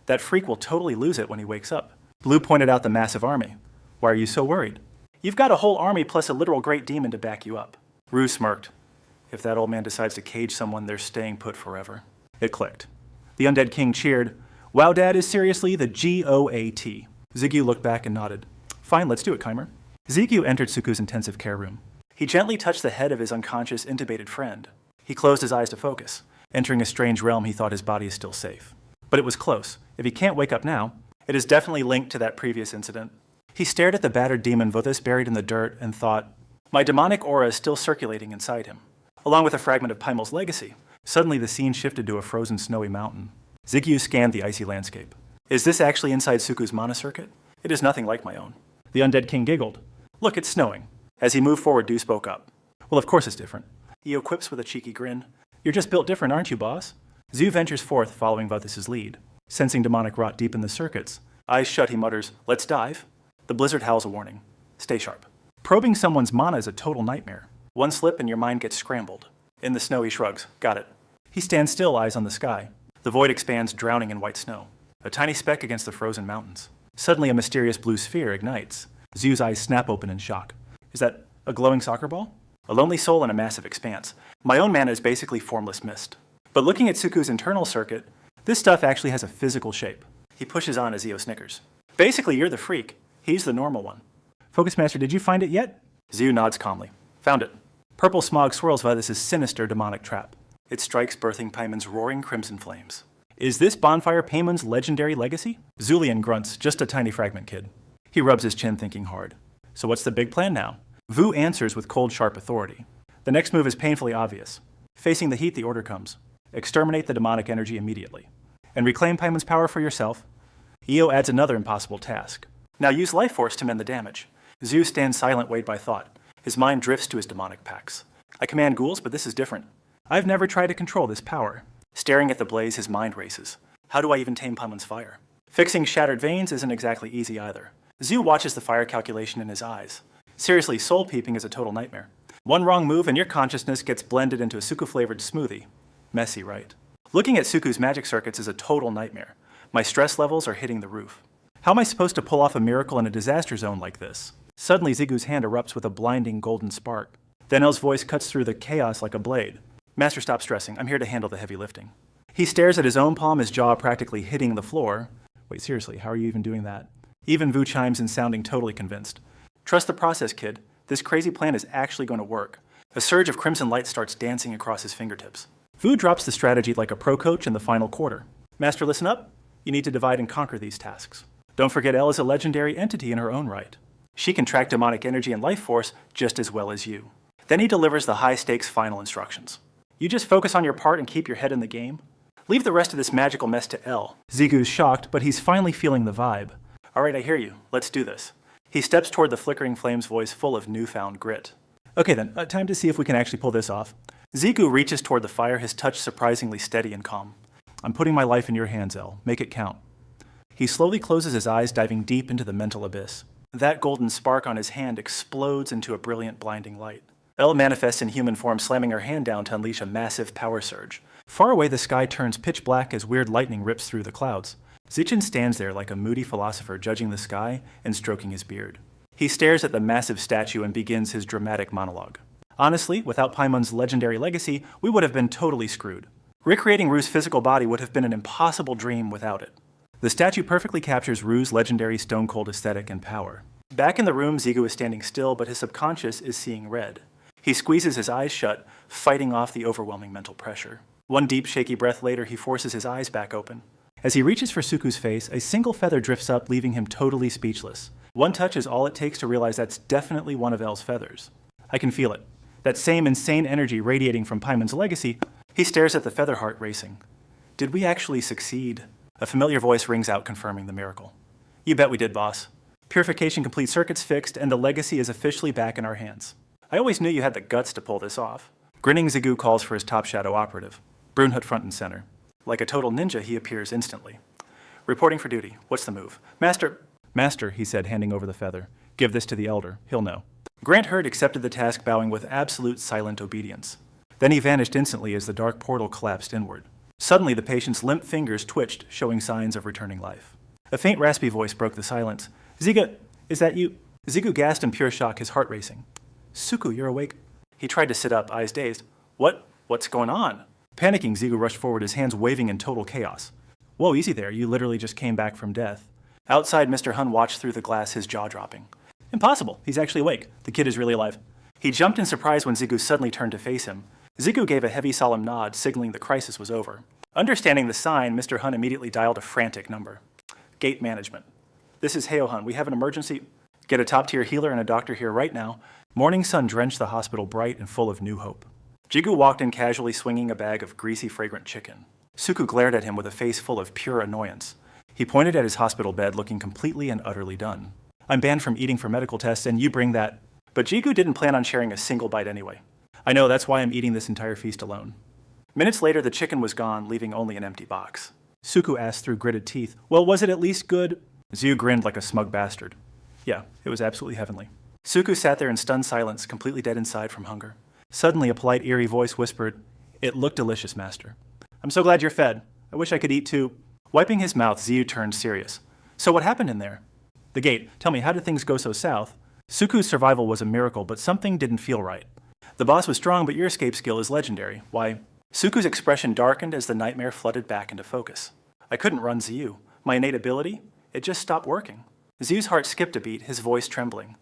That freak will totally lose it when he wakes up. Blue pointed out the massive army. Why are you so worried? You've got a whole army plus a literal great demon to back you up. Rue smirked. If that old man decides to cage someone, they're staying put forever. It clicked. The undead king cheered. Wow, Dad is seriously the GOAT. Zigyu looked back and nodded. Fine, let's do it, Keimer. Zigyu entered Suku's intensive care room. He gently touched the head of his unconscious, intubated friend. He closed his eyes to focus. Entering a strange realm, he thought his body is still safe. But it was close. If he can't wake up now, it is definitely linked to that previous incident. He stared at the battered demon Vothis buried in the dirt and thought, my demonic aura is still circulating inside him. Along with a fragment of Paimel's legacy, suddenly the scene shifted to a frozen snowy mountain. Zigyu scanned the icy landscape. Is this actually inside Suku's mana circuit? It is nothing like my own. The undead king giggled. Look, it's snowing. As he moved forward, Du spoke up. Well, of course it's different. Io quips with a cheeky grin. You're just built different, aren't you, boss? Zu ventures forth, following Vothis' lead. Sensing demonic rot deep in the circuits, eyes shut, he mutters, let's dive. The blizzard howls a warning. Stay sharp. Probing someone's mana is a total nightmare. One slip and your mind gets scrambled. In the snow, he shrugs. Got it. He stands still, eyes on the sky. The void expands, drowning in white snow. A tiny speck against the frozen mountains. Suddenly, a mysterious blue sphere ignites. Zu's eyes snap open in shock. Is that a glowing soccer ball? A lonely soul in a massive expanse. My own mana is basically formless mist. But looking at Suku's internal circuit, this stuff actually has a physical shape. He pushes on as Io snickers. Basically, you're the freak. He's the normal one. Focus Master, did you find it yet? Zu nods calmly. Found it. Purple smog swirls by this sinister demonic trap. It strikes, birthing Paimon's roaring crimson flames. Is this bonfire Paimon's legendary legacy? Zulian grunts, just a tiny fragment, kid. He rubs his chin, thinking hard. So what's the big plan now? Vu answers with cold, sharp authority. The next move is painfully obvious. Facing the heat, the order comes. Exterminate the demonic energy immediately. And reclaim Paimon's power for yourself. Io adds another impossible task. Now use life force to mend the damage. Zu stands silent, weighed by thought. His mind drifts to his demonic pacts. I command ghouls, but this is different. I've never tried to control this power. Staring at the blaze, his mind races. How do I even tame Paimon's fire? Fixing shattered veins isn't exactly easy either. Zu watches the fire calculation in his eyes. Seriously, soul peeping is a total nightmare. One wrong move and your consciousness gets blended into a Suku-flavored smoothie. Messy, right? Looking at Suku's magic circuits is a total nightmare. My stress levels are hitting the roof. How am I supposed to pull off a miracle in a disaster zone like this? Suddenly, Zigu's hand erupts with a blinding golden spark. Then El's voice cuts through the chaos like a blade. Master, stop stressing. I'm here to handle the heavy lifting. He stares at his own palm, his jaw practically hitting the floor. Wait, seriously, how are you even doing that? Even Vu chimes in, sounding totally convinced. Trust the process, kid. This crazy plan is actually going to work. A surge of crimson light starts dancing across his fingertips. Vu drops the strategy like a pro coach in the final quarter. Master, listen up. You need to divide and conquer these tasks. Don't forget El is a legendary entity in her own right. She can track demonic energy and life force just as well as you. Then he delivers the high-stakes final instructions. You just focus on your part and keep your head in the game. Leave the rest of this magical mess to El. Zigu's shocked, but he's finally feeling the vibe. All right, I hear you. Let's do this. He steps toward the flickering flame's voice full of newfound grit. Okay then, time to see if we can actually pull this off. Zigu reaches toward the fire, his touch surprisingly steady and calm. I'm putting my life in your hands, El. Make it count. He slowly closes his eyes, diving deep into the mental abyss. That golden spark on his hand explodes into a brilliant, blinding light. El manifests in human form, slamming her hand down to unleash a massive power surge. Far away, the sky turns pitch black as weird lightning rips through the clouds. Zichin stands there like a moody philosopher, judging the sky and stroking his beard. He stares at the massive statue and begins his dramatic monologue. Honestly, without Paimon's legendary legacy, we would have been totally screwed. Recreating Rue's physical body would have been an impossible dream without it. The statue perfectly captures Rue's legendary stone-cold aesthetic and power. Back in the room, Zigu is standing still, but his subconscious is seeing red. He squeezes his eyes shut, fighting off the overwhelming mental pressure. One deep, shaky breath later, he forces his eyes back open. As he reaches for Suku's face, a single feather drifts up, leaving him totally speechless. One touch is all it takes to realize that's definitely one of El's feathers. I can feel it. That same insane energy radiating from Paimon's legacy. He stares at the feather heart racing. Did we actually succeed? A familiar voice rings out confirming the miracle. You bet we did, boss. Purification complete, circuits fixed, and the legacy is officially back in our hands. I always knew you had the guts to pull this off. Grinning Ziggu calls for his top shadow operative. Brunhut front and center. Like a total ninja, he appears instantly. Reporting for duty. What's the move? Master, he said, handing over the feather. Give this to the elder. He'll know. Grant Hurd accepted the task, bowing with absolute silent obedience. Then he vanished instantly as the dark portal collapsed inward. Suddenly, the patient's limp fingers twitched, showing signs of returning life. A faint, raspy voice broke the silence. Ziga, is that you? Ziggu gasped in pure shock, his heart racing. Suku, you're awake. He tried to sit up, eyes dazed. What's going on? Panicking, Ziggu rushed forward, his hands waving in total chaos. Whoa, easy there. You literally just came back from death. Outside, Mr. Hun watched through the glass, his jaw dropping. Impossible. He's actually awake. The kid is really alive. He jumped in surprise when Ziggu suddenly turned to face him. Ziggu gave a heavy, solemn nod, signaling the crisis was over. Understanding the sign, Mr. Hun immediately dialed a frantic number. Gate management. This is Heo Hun. We have an emergency. Get a top-tier healer and a doctor here right now. Morning sun drenched the hospital bright and full of new hope. Ziggu walked in casually swinging a bag of greasy, fragrant chicken. Suku glared at him with a face full of pure annoyance. He pointed at his hospital bed, looking completely and utterly done. I'm banned from eating for medical tests, and you bring that. But Ziggu didn't plan on sharing a single bite anyway. I know, that's why I'm eating this entire feast alone. Minutes later, the chicken was gone, leaving only an empty box. Suku asked through gritted teeth, well, was it at least good? Zhu grinned like a smug bastard. Yeah, it was absolutely heavenly. Suku sat there in stunned silence, completely dead inside from hunger. Suddenly, a polite, eerie voice whispered, It looked delicious, master. I'm so glad you're fed. I wish I could eat too. Wiping his mouth, Ziyu turned serious. So what happened in there? The gate. Tell me, how did things go so south? Suku's survival was a miracle, but something didn't feel right. The boss was strong, but your escape skill is legendary. Why? Suku's expression darkened as the nightmare flooded back into focus. I couldn't run Ziyu. My innate ability? It just stopped working. Ziyu's heart skipped a beat, his voice trembling.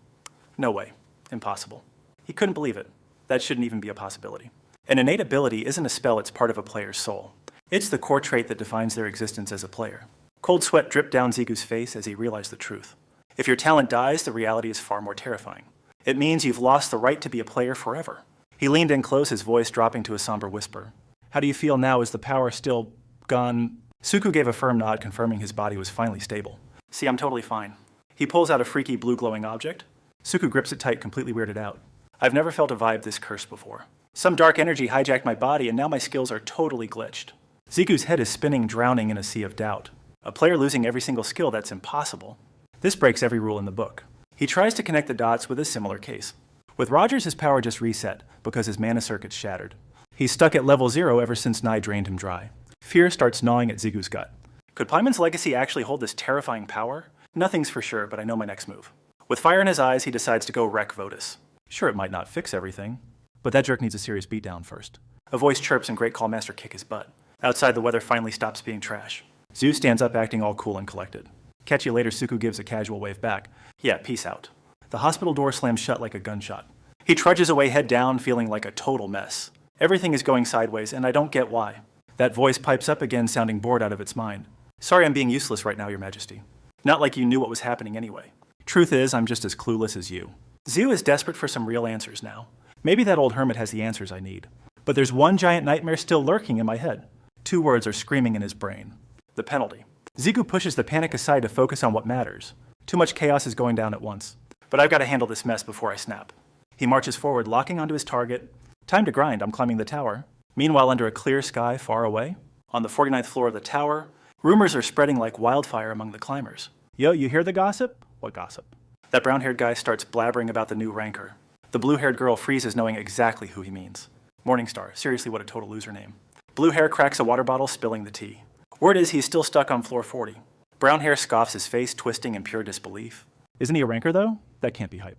No way. Impossible. He couldn't believe it. That shouldn't even be a possibility. An innate ability isn't a spell, it's part of a player's soul. It's the core trait that defines their existence as a player. Cold sweat dripped down Zigu's face as he realized the truth. If your talent dies, the reality is far more terrifying. It means you've lost the right to be a player forever. He leaned in close, his voice dropping to a somber whisper. How do you feel now? Is the power still gone? Suku gave a firm nod, confirming his body was finally stable. See, I'm totally fine. He pulls out a freaky blue glowing object. Suku grips it tight, completely weirded out. I've never felt a vibe this cursed before. Some dark energy hijacked my body, and now my skills are totally glitched. Zigu's head is spinning, drowning in a sea of doubt. A player losing every single skill, that's impossible. This breaks every rule in the book. He tries to connect the dots with a similar case. With Rogers, his power just reset, because his mana circuit's shattered. He's stuck at level 0 ever since Nai drained him dry. Fear starts gnawing at Zigu's gut. Could Paimon's legacy actually hold this terrifying power? Nothing's for sure, but I know my next move. With fire in his eyes, he decides to go wreck Votus. Sure, it might not fix everything, but that jerk needs a serious beatdown first. A voice chirps and Great Call Master kick his butt. Outside, the weather finally stops being trash. Zhu stands up, acting all cool and collected. Catch you later, Suku gives a casual wave back. Yeah, peace out. The hospital door slams shut like a gunshot. He trudges away head down, feeling like a total mess. Everything is going sideways, and I don't get why. That voice pipes up again, sounding bored out of its mind. Sorry I'm being useless right now, Your Majesty. Not like you knew what was happening anyway. Truth is, I'm just as clueless as you. Zhu is desperate for some real answers now. Maybe that old hermit has the answers I need. But there's one giant nightmare still lurking in my head. 2 words are screaming in his brain. The penalty. Ziggu pushes the panic aside to focus on what matters. Too much chaos is going down at once. But I've got to handle this mess before I snap. He marches forward, locking onto his target. Time to grind, I'm climbing the tower. Meanwhile, under a clear sky far away, on the 49th floor of the tower, rumors are spreading like wildfire among the climbers. Yo, you hear the gossip? What gossip? That brown-haired guy starts blabbering about the new ranker. The blue-haired girl freezes, knowing exactly who he means. Morningstar, seriously what a total loser name. Blue hair cracks a water bottle, spilling the tea. Word is he's still stuck on floor 40. Brown hair scoffs, his face twisting in pure disbelief. Isn't he a ranker, though? That can't be hype.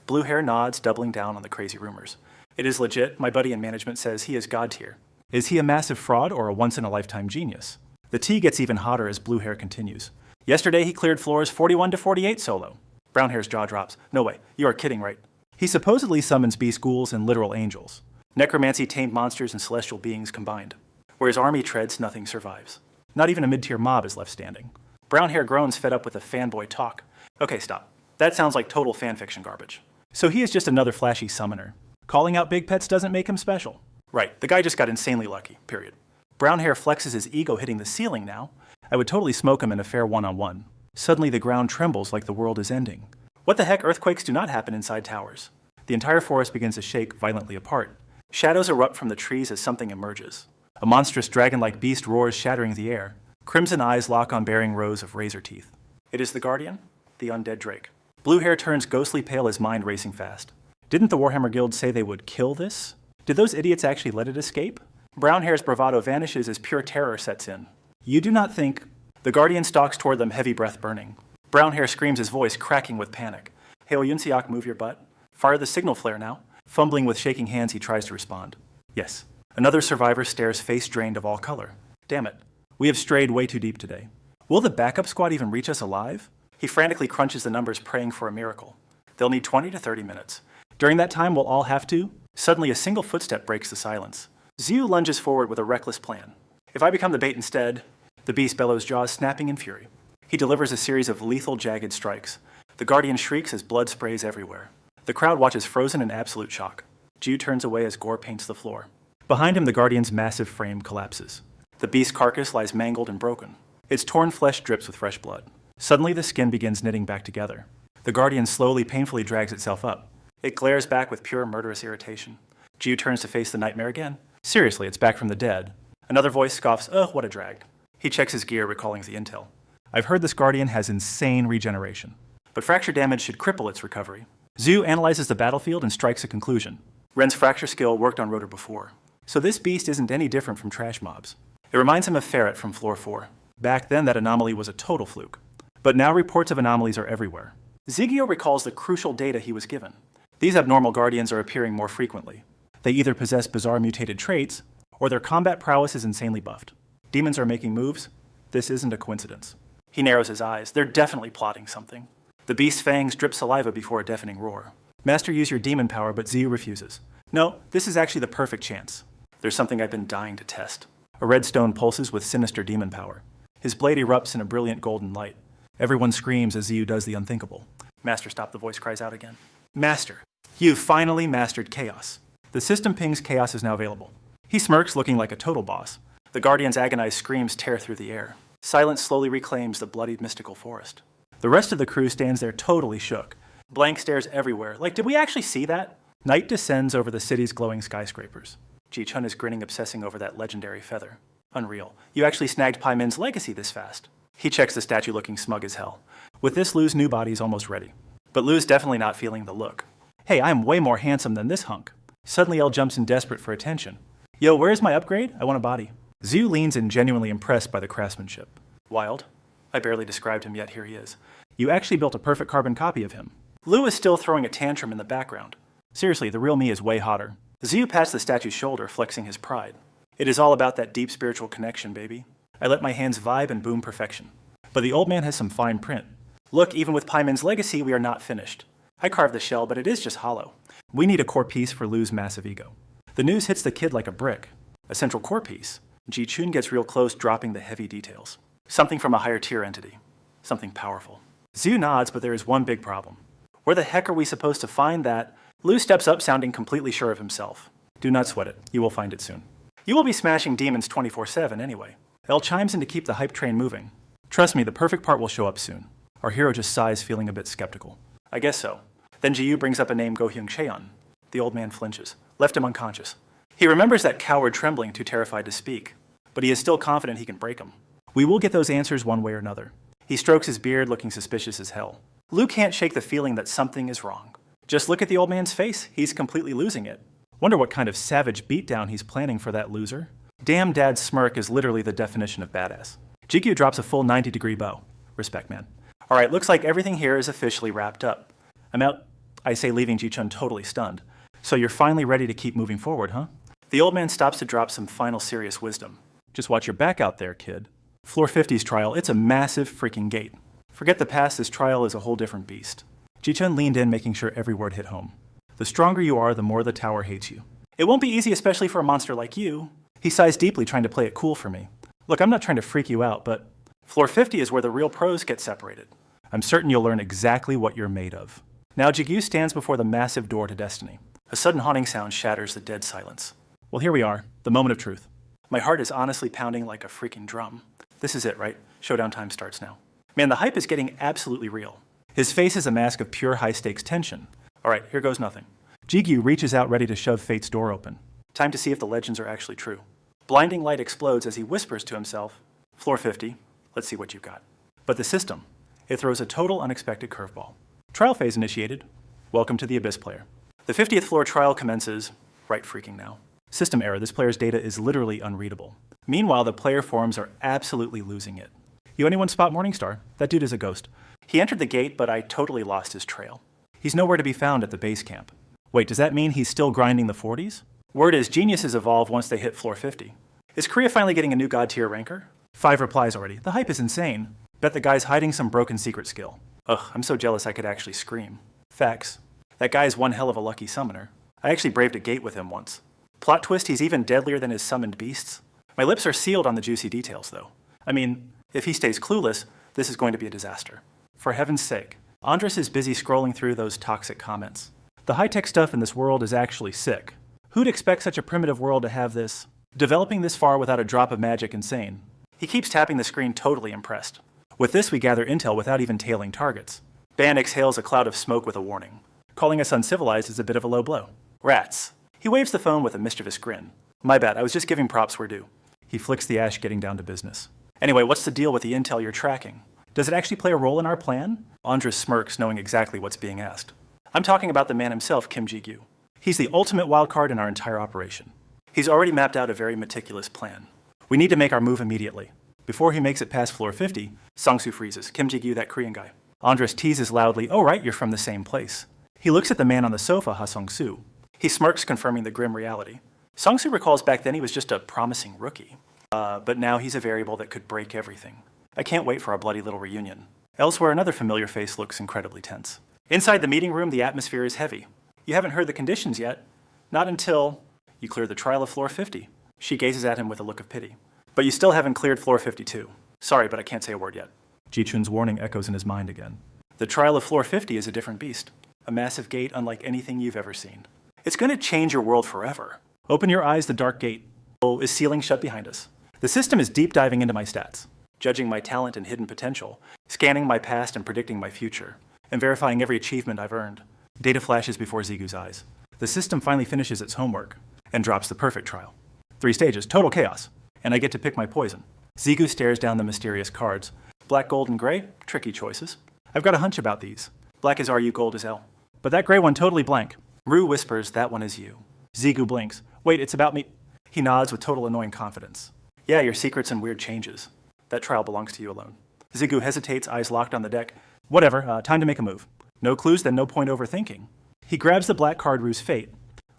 Blue hair nods, doubling down on the crazy rumors. It is legit. My buddy in management says he is god tier. Is he a massive fraud or a once-in-a-lifetime genius? The tea gets even hotter as blue hair continues. Yesterday he cleared floors 41 to 48 solo. Brown hair's jaw drops. No way. You are kidding, right? He supposedly summons beast ghouls and literal angels. Necromancy, tamed monsters, and celestial beings combined. Where his army treads, nothing survives. Not even a mid-tier mob is left standing. Brown hair groans, fed up with the fanboy talk. Okay, stop. That sounds like total fanfiction garbage. So he is just another flashy summoner. Calling out big pets doesn't make him special. Right, the guy just got insanely lucky, period. Brown hair flexes his ego, hitting the ceiling now. I would totally smoke him in a fair one-on-one. Suddenly the ground trembles like the world is ending. What the heck? Earthquakes do not happen inside towers. The entire forest begins to shake violently apart. Shadows erupt from the trees as something emerges. A monstrous dragon-like beast roars, shattering the air. Crimson eyes lock on bearing rows of razor teeth. It is the Guardian, the undead Drake. Blue hair turns ghostly pale, his mind racing fast. Didn't the Warhammer Guild say they would kill this? Did those idiots actually let it escape? Brown hair's bravado vanishes as pure terror sets in. You do not think... The Guardian stalks toward them, heavy breath burning. Brown hair screams, his voice cracking with panic. Hail Yunsiak, move your butt. Fire the signal flare now. Fumbling with shaking hands, he tries to respond. Yes. Another survivor stares, face drained of all color. Damn it. We have strayed way too deep today. Will the backup squad even reach us alive? He frantically crunches the numbers, praying for a miracle. They'll need 20 to 30 minutes. During that time, we'll all have to. Suddenly, a single footstep breaks the silence. Xiu lunges forward with a reckless plan. If I become the bait instead... The beast bellows, jaws snapping in fury. He delivers a series of lethal, jagged strikes. The Guardian shrieks as blood sprays everywhere. The crowd watches frozen in absolute shock. Jiu turns away as gore paints the floor. Behind him, the Guardian's massive frame collapses. The beast's carcass lies mangled and broken. Its torn flesh drips with fresh blood. Suddenly, the skin begins knitting back together. The Guardian slowly, painfully drags itself up. It glares back with pure murderous irritation. Jiu turns to face the nightmare again. Seriously, it's back from the dead. Another voice scoffs, ugh, what a drag. He checks his gear, recalling the intel. I've heard this Guardian has insane regeneration, but fracture damage should cripple its recovery. Xiu analyzes the battlefield and strikes a conclusion. Ren's fracture skill worked on Rotor before, so this beast isn't any different from trash mobs. It reminds him of Ferret from Floor 4. Back then, that anomaly was a total fluke. But now reports of anomalies are everywhere. Zigio recalls the crucial data he was given. These abnormal Guardians are appearing more frequently. They either possess bizarre mutated traits, or their combat prowess is insanely buffed. Demons are making moves. This isn't a coincidence. He narrows his eyes. They're definitely plotting something. The beast's fangs drip saliva before a deafening roar. Master, use your demon power, but Xiu refuses. No, this is actually the perfect chance. There's something I've been dying to test. A red stone pulses with sinister demon power. His blade erupts in a brilliant golden light. Everyone screams as Xiu does the unthinkable. Master, stop, the voice cries out again. Master, you've finally mastered chaos. The system pings chaos is now available. He smirks, looking like a total boss. The Guardian's agonized screams tear through the air. Silence slowly reclaims the bloodied mystical forest. The rest of the crew stands there totally shook. Blank stares everywhere. Like, did we actually see that? Night descends over the city's glowing skyscrapers. Ji-chun is grinning, obsessing over that legendary feather. Unreal. You actually snagged Pai Min's legacy this fast. He checks the statue, looking smug as hell. With this, Lu's new body is almost ready. But Lu's definitely not feeling the look. Hey, I'm way more handsome than this hunk. Suddenly, Elle jumps in, desperate for attention. Yo, where's my upgrade? I want a body. Xiu leans in, genuinely impressed by the craftsmanship. Wild. I barely described him, yet here he is. You actually built a perfect carbon copy of him. Lu is still throwing a tantrum in the background. Seriously, the real me is way hotter. Xiu pats the statue's shoulder, flexing his pride. It is all about that deep spiritual connection, baby. I let my hands vibe and boom perfection. But the old man has some fine print. Look, even with Pai Min's legacy, we are not finished. I carved the shell, but it is just hollow. We need a core piece for Lu's massive ego. The news hits the kid like a brick. A central core piece. Ji-chun gets real close, dropping the heavy details. Something from a higher tier entity. Something powerful. Xiu nods, but there is one big problem. Where the heck are we supposed to find that? Lu steps up, sounding completely sure of himself. Do not sweat it. You will find it soon. You will be smashing demons 24/7 anyway. Elle chimes in to keep the hype train moving. Trust me, the perfect part will show up soon. Our hero just sighs, feeling a bit skeptical. I guess so. Then Ji-yu brings up a name, Go-hyung Cheon. The old man flinches. Left him unconscious. He remembers that coward trembling, too terrified to speak. But he is still confident he can break him. We will get those answers one way or another. He strokes his beard, looking suspicious as hell. Lu can't shake the feeling that something is wrong. Just look at the old man's face. He's completely losing it. Wonder what kind of savage beatdown he's planning for that loser. Damn Dad's smirk is literally the definition of badass. GQ drops a full 90-degree bow. Respect, man. Alright, looks like everything here is officially wrapped up. I'm out, I say, leaving Ji-chun totally stunned. So you're finally ready to keep moving forward, huh? The old man stops to drop some final serious wisdom. Just watch your back out there, kid. Floor 50's trial, it's a massive freaking gate. Forget the past, this trial is a whole different beast. Ji-chun leaned in, making sure every word hit home. The stronger you are, the more the tower hates you. It won't be easy, especially for a monster like you. He sighs deeply, trying to play it cool for me. Look, I'm not trying to freak you out, but Floor 50 is where the real pros get separated. I'm certain you'll learn exactly what you're made of. Now Jigyu stands before the massive door to destiny. A sudden haunting sound shatters the dead silence. Well, here we are, the moment of truth. My heart is honestly pounding like a freaking drum. This is it, right? Showdown time starts now. Man, the hype is getting absolutely real. His face is a mask of pure high-stakes tension. All right, here goes nothing. Jigyu reaches out ready to shove fate's door open. Time to see if the legends are actually true. Blinding light explodes as he whispers to himself, "Floor 50, let's see what you've got." But the system, it throws a total unexpected curveball. Trial phase initiated. Welcome to the Abyss player. The 50th floor trial commences right freaking now. System error, this player's data is literally unreadable. Meanwhile, the player forums are absolutely losing it. You anyone spot Morningstar? That dude is a ghost. He entered the gate, but I totally lost his trail. He's nowhere to be found at the base camp. Wait, does that mean he's still grinding the 40s? Word is geniuses evolve once they hit floor 50. Is Korea finally getting a new god tier ranker? 5 replies already. The hype is insane. Bet the guy's hiding some broken secret skill. Ugh, I'm so jealous I could actually scream. Facts. That guy is one hell of a lucky summoner. I actually braved a gate with him once. Plot twist, he's even deadlier than his summoned beasts. My lips are sealed on the juicy details, though. I mean, if he stays clueless, this is going to be a disaster. For heaven's sake, Andres is busy scrolling through those toxic comments. The high-tech stuff in this world is actually sick. Who'd expect such a primitive world to have this? Developing this far without a drop of magic insane. He keeps tapping the screen, totally impressed. With this, we gather intel without even tailing targets. Ban exhales a cloud of smoke with a warning. Calling us uncivilized is a bit of a low blow. Rats. He waves the phone with a mischievous grin. My bad, I was just giving props where due. He flicks the ash, getting down to business. Anyway, what's the deal with the intel you're tracking? Does it actually play a role in our plan? Andres smirks, knowing exactly what's being asked. I'm talking about the man himself, Kim Ji-gyu. He's the ultimate wildcard in our entire operation. He's already mapped out a very meticulous plan. We need to make our move immediately. Before he makes it past floor 50, Sangsu freezes. Kim Ji-gyu, that Korean guy. Andres teases loudly, "Oh right, you're from the same place." He looks at the man on the sofa, Ha Sung-soo. He smirks, confirming the grim reality. Sangsu recalls back then he was just a promising rookie. But now he's a variable that could break everything. I can't wait for our bloody little reunion. Elsewhere, another familiar face looks incredibly tense. Inside the meeting room, the atmosphere is heavy. You haven't heard the conditions yet. Not until you clear the trial of floor 50. She gazes at him with a look of pity. But you still haven't cleared floor 52. Sorry, but I can't say a word yet. Ji-chun's warning echoes in his mind again. The trial of floor 50 is a different beast. A massive gate unlike anything you've ever seen. It's going to change your world forever. Open your eyes, the dark gate is sealing shut behind us. The system is deep diving into my stats, judging my talent and hidden potential, scanning my past and predicting my future, and verifying every achievement I've earned. Data flashes before Zigu's eyes. The system finally finishes its homework and drops the perfect trial. 3 stages, total chaos, and I get to pick my poison. Zigu stares down the mysterious cards. Black, gold, and gray, tricky choices. I've got a hunch about these. Black is RU, gold is L. But that gray one totally blank. Rue whispers, "That one is you." Zigu blinks. "Wait, it's about me." He nods with total annoying confidence. "Yeah, your secrets and weird changes. That trial belongs to you alone." Zigu hesitates, eyes locked on the deck. Whatever, time to make a move. No clues, then no point overthinking. He grabs the black card, Rue's fate.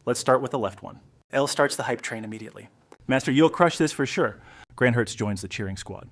Let's start with the left one. L starts the hype train immediately. "Master, you'll crush this for sure." Grandhertz joins the cheering squad.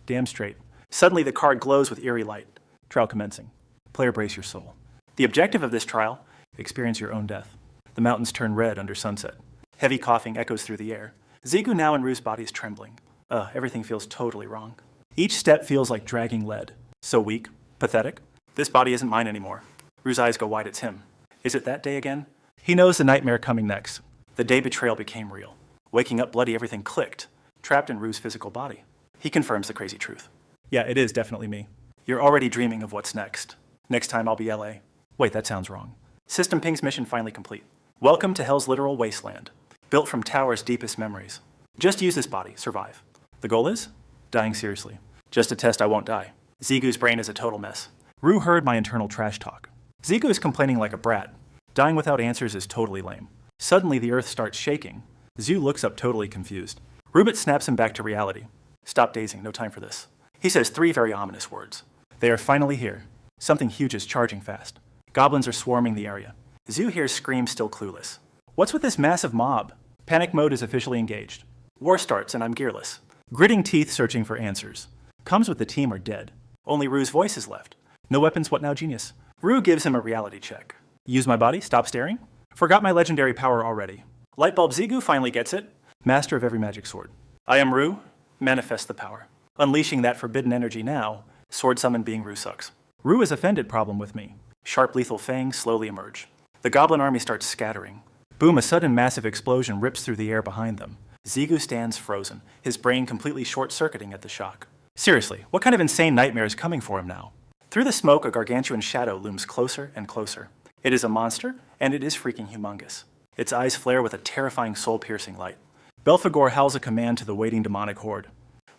Damn straight. Suddenly the card glows with eerie light. Trial commencing. Player, brace your soul. The objective of this trial, experience your own death. The mountains turn red under sunset. Heavy coughing echoes through the air. Zigu now in Rue's body is trembling. Everything feels totally wrong. Each step feels like dragging lead. So weak, pathetic. This body isn't mine anymore. Rue's eyes go wide, it's him. Is it that day again? He knows the nightmare coming next. The day betrayal became real. Waking up bloody, everything clicked, trapped in Rue's physical body. He confirms the crazy truth. "Yeah, it is definitely me. You're already dreaming of what's next. Next time I'll be LA. Wait, that sounds wrong. System ping's mission finally complete. Welcome to Hell's literal wasteland. Built from Tower's deepest memories. Just use this body, survive. The goal is? Dying seriously. Just a test I won't die. Zigu's brain is a total mess. Rue heard my internal trash talk. Zigu is complaining like a brat. Dying without answers is totally lame. Suddenly the earth starts shaking. Zhu looks up totally confused. Rubit snaps him back to reality. Stop dazing, no time for this. He says 3 very ominous words. They are finally here. Something huge is charging fast. Goblins are swarming the area. Zhu hears screams, still clueless. What's with this massive mob? Panic mode is officially engaged. War starts and I'm gearless. Gritting teeth searching for answers. Comes with the team are dead. Only Rue's voice is left. No weapons, what now, genius? Rue gives him a reality check. Use my body, stop staring? Forgot my legendary power already. Lightbulb Zigu finally gets it. Master of every magic sword. I am Rue, manifest the power. Unleashing that forbidden energy now, sword summon being Rue sucks. Rue is offended problem with me. Sharp lethal fangs slowly emerge. The goblin army starts scattering. Boom, a sudden massive explosion rips through the air behind them. Zigu stands frozen, his brain completely short-circuiting at the shock. Seriously, what kind of insane nightmare is coming for him now? Through the smoke, a gargantuan shadow looms closer and closer. It is a monster, and it is freaking humongous. Its eyes flare with a terrifying soul-piercing light. Belphegor howls a command to the waiting demonic horde.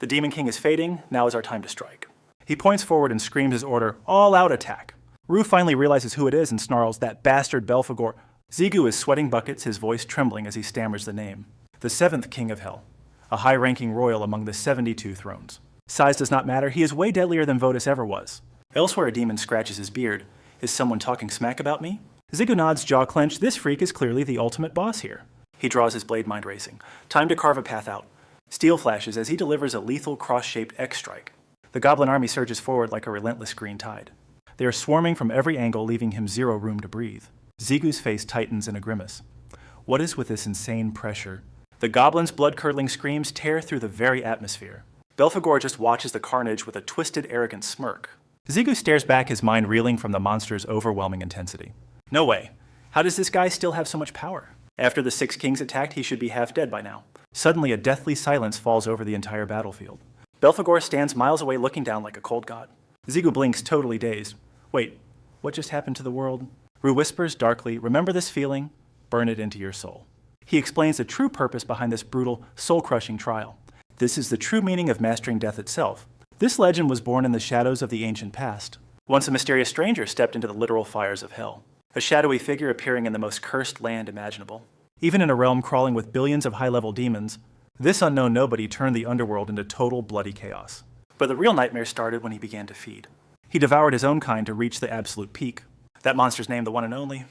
The Demon King is fading, now is our time to strike. He points forward and screams his order, all-out attack. Rue finally realizes who it is and snarls, that bastard Belphegor. Zigu is sweating buckets, his voice trembling as he stammers the name. The 7th King of Hell, a high-ranking royal among the 72 thrones. Size does not matter, he is way deadlier than Votus ever was. Elsewhere, a demon scratches his beard. Is someone talking smack about me? Zigu nods, jaw clenched. This freak is clearly the ultimate boss here. He draws his blade, mind racing. Time to carve a path out. Steel flashes as he delivers a lethal cross-shaped X-strike. The goblin army surges forward like a relentless green tide. They are swarming from every angle, leaving him zero room to breathe. Zigu's face tightens in a grimace. What is with this insane pressure? The goblin's blood-curdling screams tear through the very atmosphere. Belphegor just watches the carnage with a twisted, arrogant smirk. Zigu stares back, his mind reeling from the monster's overwhelming intensity. No way. How does this guy still have so much power? After the 6 kings attacked, he should be half dead by now. Suddenly, a deathly silence falls over the entire battlefield. Belphegor stands miles away looking down like a cold god. Zigu blinks, totally dazed. Wait, what just happened to the world? Rue whispers darkly, remember this feeling? Burn it into your soul. He explains the true purpose behind this brutal, soul-crushing trial. This is the true meaning of mastering death itself. This legend was born in the shadows of the ancient past. Once a mysterious stranger stepped into the literal fires of hell, a shadowy figure appearing in the most cursed land imaginable. Even in a realm crawling with billions of high-level demons, this unknown nobody turned the underworld into total bloody chaos. But the real nightmare started when he began to feed. He devoured his own kind to reach the absolute peak. That monster's name, the one and only,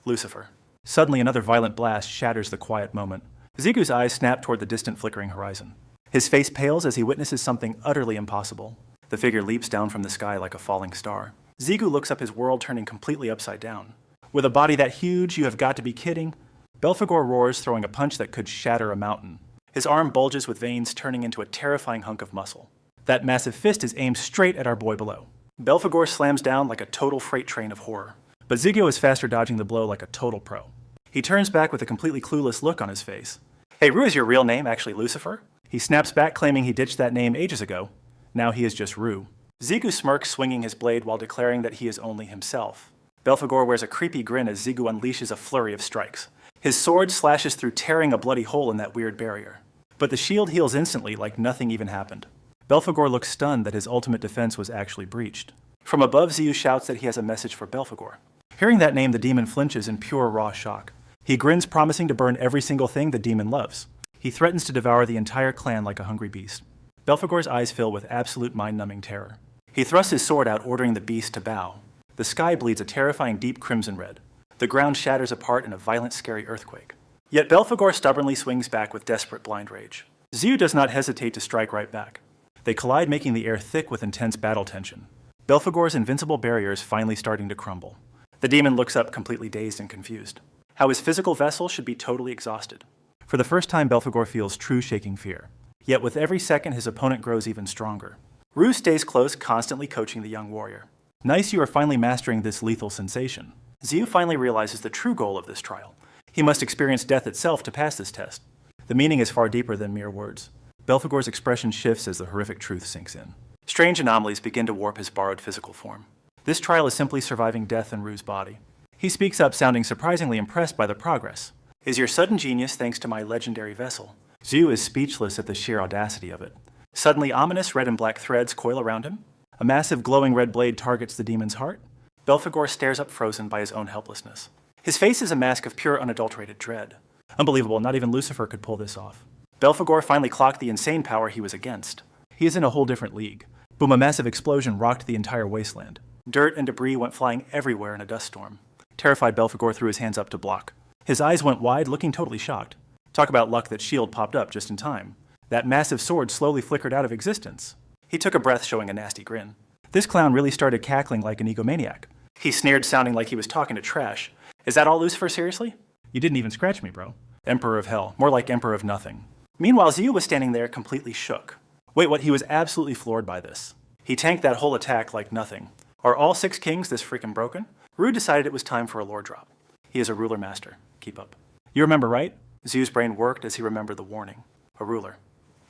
Lucifer. Suddenly another violent blast shatters the quiet moment. Zigu's eyes snap toward the distant flickering horizon. His face pales as he witnesses something utterly impossible. The figure leaps down from the sky like a falling star. Zigu looks up, his world turning completely upside down. With a body that huge, you have got to be kidding. Belphegor roars, throwing a punch that could shatter a mountain. His arm bulges with veins, turning into a terrifying hunk of muscle. That massive fist is aimed straight at our boy below. Belphegor slams down like a total freight train of horror. But Zigu is faster, dodging the blow like a total pro. He turns back with a completely clueless look on his face. Hey, Rue, is your real name actually Lucifer? He snaps back, claiming he ditched that name ages ago. Now he is just Rue. Zigu smirks, swinging his blade while declaring that he is only himself. Belphegor wears a creepy grin as Zigu unleashes a flurry of strikes. His sword slashes through, tearing a bloody hole in that weird barrier. But the shield heals instantly, like nothing even happened. Belphegor looks stunned that his ultimate defense was actually breached. From above, Zigu shouts that he has a message for Belphegor. Hearing that name, the demon flinches in pure raw shock. He grins, promising to burn every single thing the demon loves. He threatens to devour the entire clan like a hungry beast. Belphegor's eyes fill with absolute mind-numbing terror. He thrusts his sword out, ordering the beast to bow. The sky bleeds a terrifying deep crimson red. The ground shatters apart in a violent, scary earthquake. Yet Belphegor stubbornly swings back with desperate blind rage. Zigu does not hesitate to strike right back. They collide, making the air thick with intense battle tension. Belphegor's invincible barrier is finally starting to crumble. The demon looks up, completely dazed and confused. How his physical vessel should be totally exhausted. For the first time, Belphegor feels true shaking fear. Yet with every second, his opponent grows even stronger. Rue stays close, constantly coaching the young warrior. Nice, you are finally mastering this lethal sensation. Zigu finally realizes the true goal of this trial. He must experience death itself to pass this test. The meaning is far deeper than mere words. Belphegor's expression shifts as the horrific truth sinks in. Strange anomalies begin to warp his borrowed physical form. This trial is simply surviving death in Rue's body. He speaks up, sounding surprisingly impressed by the progress. Is your sudden genius thanks to my legendary vessel? Zigu is speechless at the sheer audacity of it. Suddenly, ominous red and black threads coil around him. A massive glowing red blade targets the demon's heart. Belphegor stares up, frozen by his own helplessness. His face is a mask of pure, unadulterated dread. Unbelievable, not even Lucifer could pull this off. Belphegor finally clocked the insane power he was against. He is in a whole different league. Boom, a massive explosion rocked the entire wasteland. Dirt and debris went flying everywhere in a dust storm. Terrified, Belphegor threw his hands up to block. His eyes went wide, looking totally shocked. Talk about luck that shield popped up just in time. That massive sword slowly flickered out of existence. He took a breath, showing a nasty grin. This clown really started cackling like an egomaniac. He sneered, sounding like he was talking to trash. Is that all, Lucifer, seriously? You didn't even scratch me, bro. Emperor of Hell, more like Emperor of Nothing. Meanwhile, Zigu was standing there, completely shook. Wait, what? He was absolutely floored by this. He tanked that whole attack like nothing. Are all 6 kings this freaking broken? Rue decided it was time for a lore drop. He is a ruler master. Keep up. You remember, right? Zigu's brain worked as he remembered the warning. a ruler.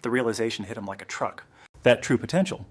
The realization hit him like a truck. That true potential.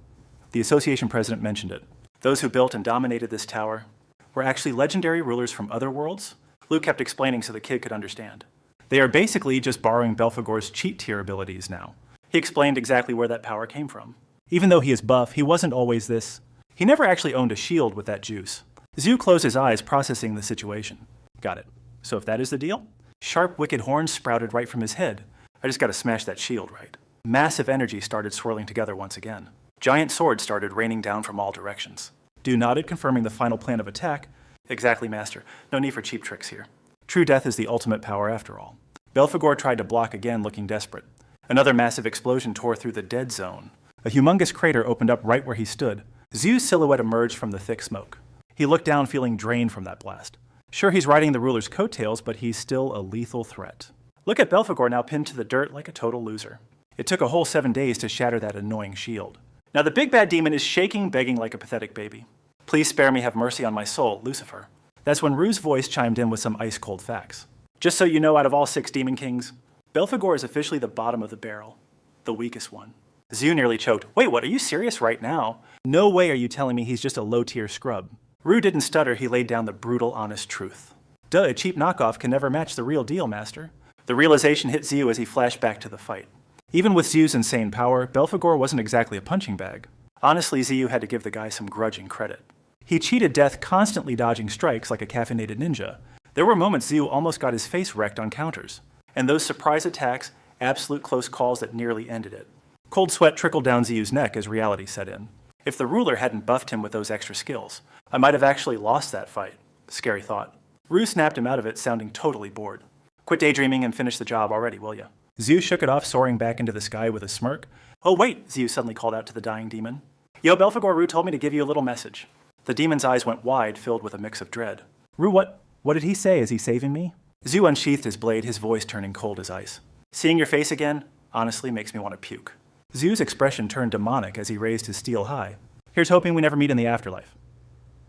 The association president mentioned it. Those who built and dominated this tower were actually legendary rulers from other worlds. Luke kept explaining so the kid could understand. They are basically just borrowing Belphegor's cheat tier abilities now. He explained exactly where that power came from. Even though he is buff, he wasn't always this. He never actually owned a shield with that juice. Zhu closed his eyes, processing the situation. Got it. So if that is the deal, sharp, wicked horns sprouted right from his head. I just gotta smash that shield right. Massive energy started swirling together once again. Giant swords started raining down from all directions. Du nodded, confirming the final plan of attack. Exactly, Master. No need for cheap tricks here. True death is the ultimate power after all. Belphegor tried to block again, looking desperate. Another massive explosion tore through the dead zone. A humongous crater opened up right where he stood. Zhu's silhouette emerged from the thick smoke. He looked down, feeling drained from that blast. Sure, he's riding the ruler's coattails, but he's still a lethal threat. Look at Belphegor now pinned to the dirt like a total loser. It took a whole 7 days to shatter that annoying shield. Now the big bad demon is shaking, begging like a pathetic baby. Please spare me, have mercy on my soul, Lucifer. That's when Rue's voice chimed in with some ice-cold facts. Just so you know, out of all 6 demon kings, Belphegor is officially the bottom of the barrel. The weakest one. Zhu nearly choked. Wait, what, are you serious right now? No way are you telling me he's just a low-tier scrub. Rue didn't stutter, he laid down the brutal, honest truth. Duh, a cheap knockoff can never match the real deal, Master. The realization hit Zhu as he flashed back to the fight. Even with Zhu's insane power, Belphegor wasn't exactly a punching bag. Honestly, Zhu had to give the guy some grudging credit. He cheated death, constantly dodging strikes like a caffeinated ninja. There were moments Zhu almost got his face wrecked on counters. And those surprise attacks, absolute close calls that nearly ended it. Cold sweat trickled down Zhu's neck as reality set in. If the ruler hadn't buffed him with those extra skills, I might have actually lost that fight. Scary thought. Rue snapped him out of it, sounding totally bored. Quit daydreaming and finish the job already, will ya? Zhu shook it off, soaring back into the sky with a smirk. Oh wait, Zhu suddenly called out to the dying demon. Yo, Belphegor, Rue told me to give you a little message. The demon's eyes went wide, filled with a mix of dread. Rue, what did he say? Is he saving me? Zhu unsheathed his blade, his voice turning cold as ice. Seeing your face again, honestly makes me want to puke. Zhu's expression turned demonic as he raised his steel high. Here's hoping we never meet in the afterlife.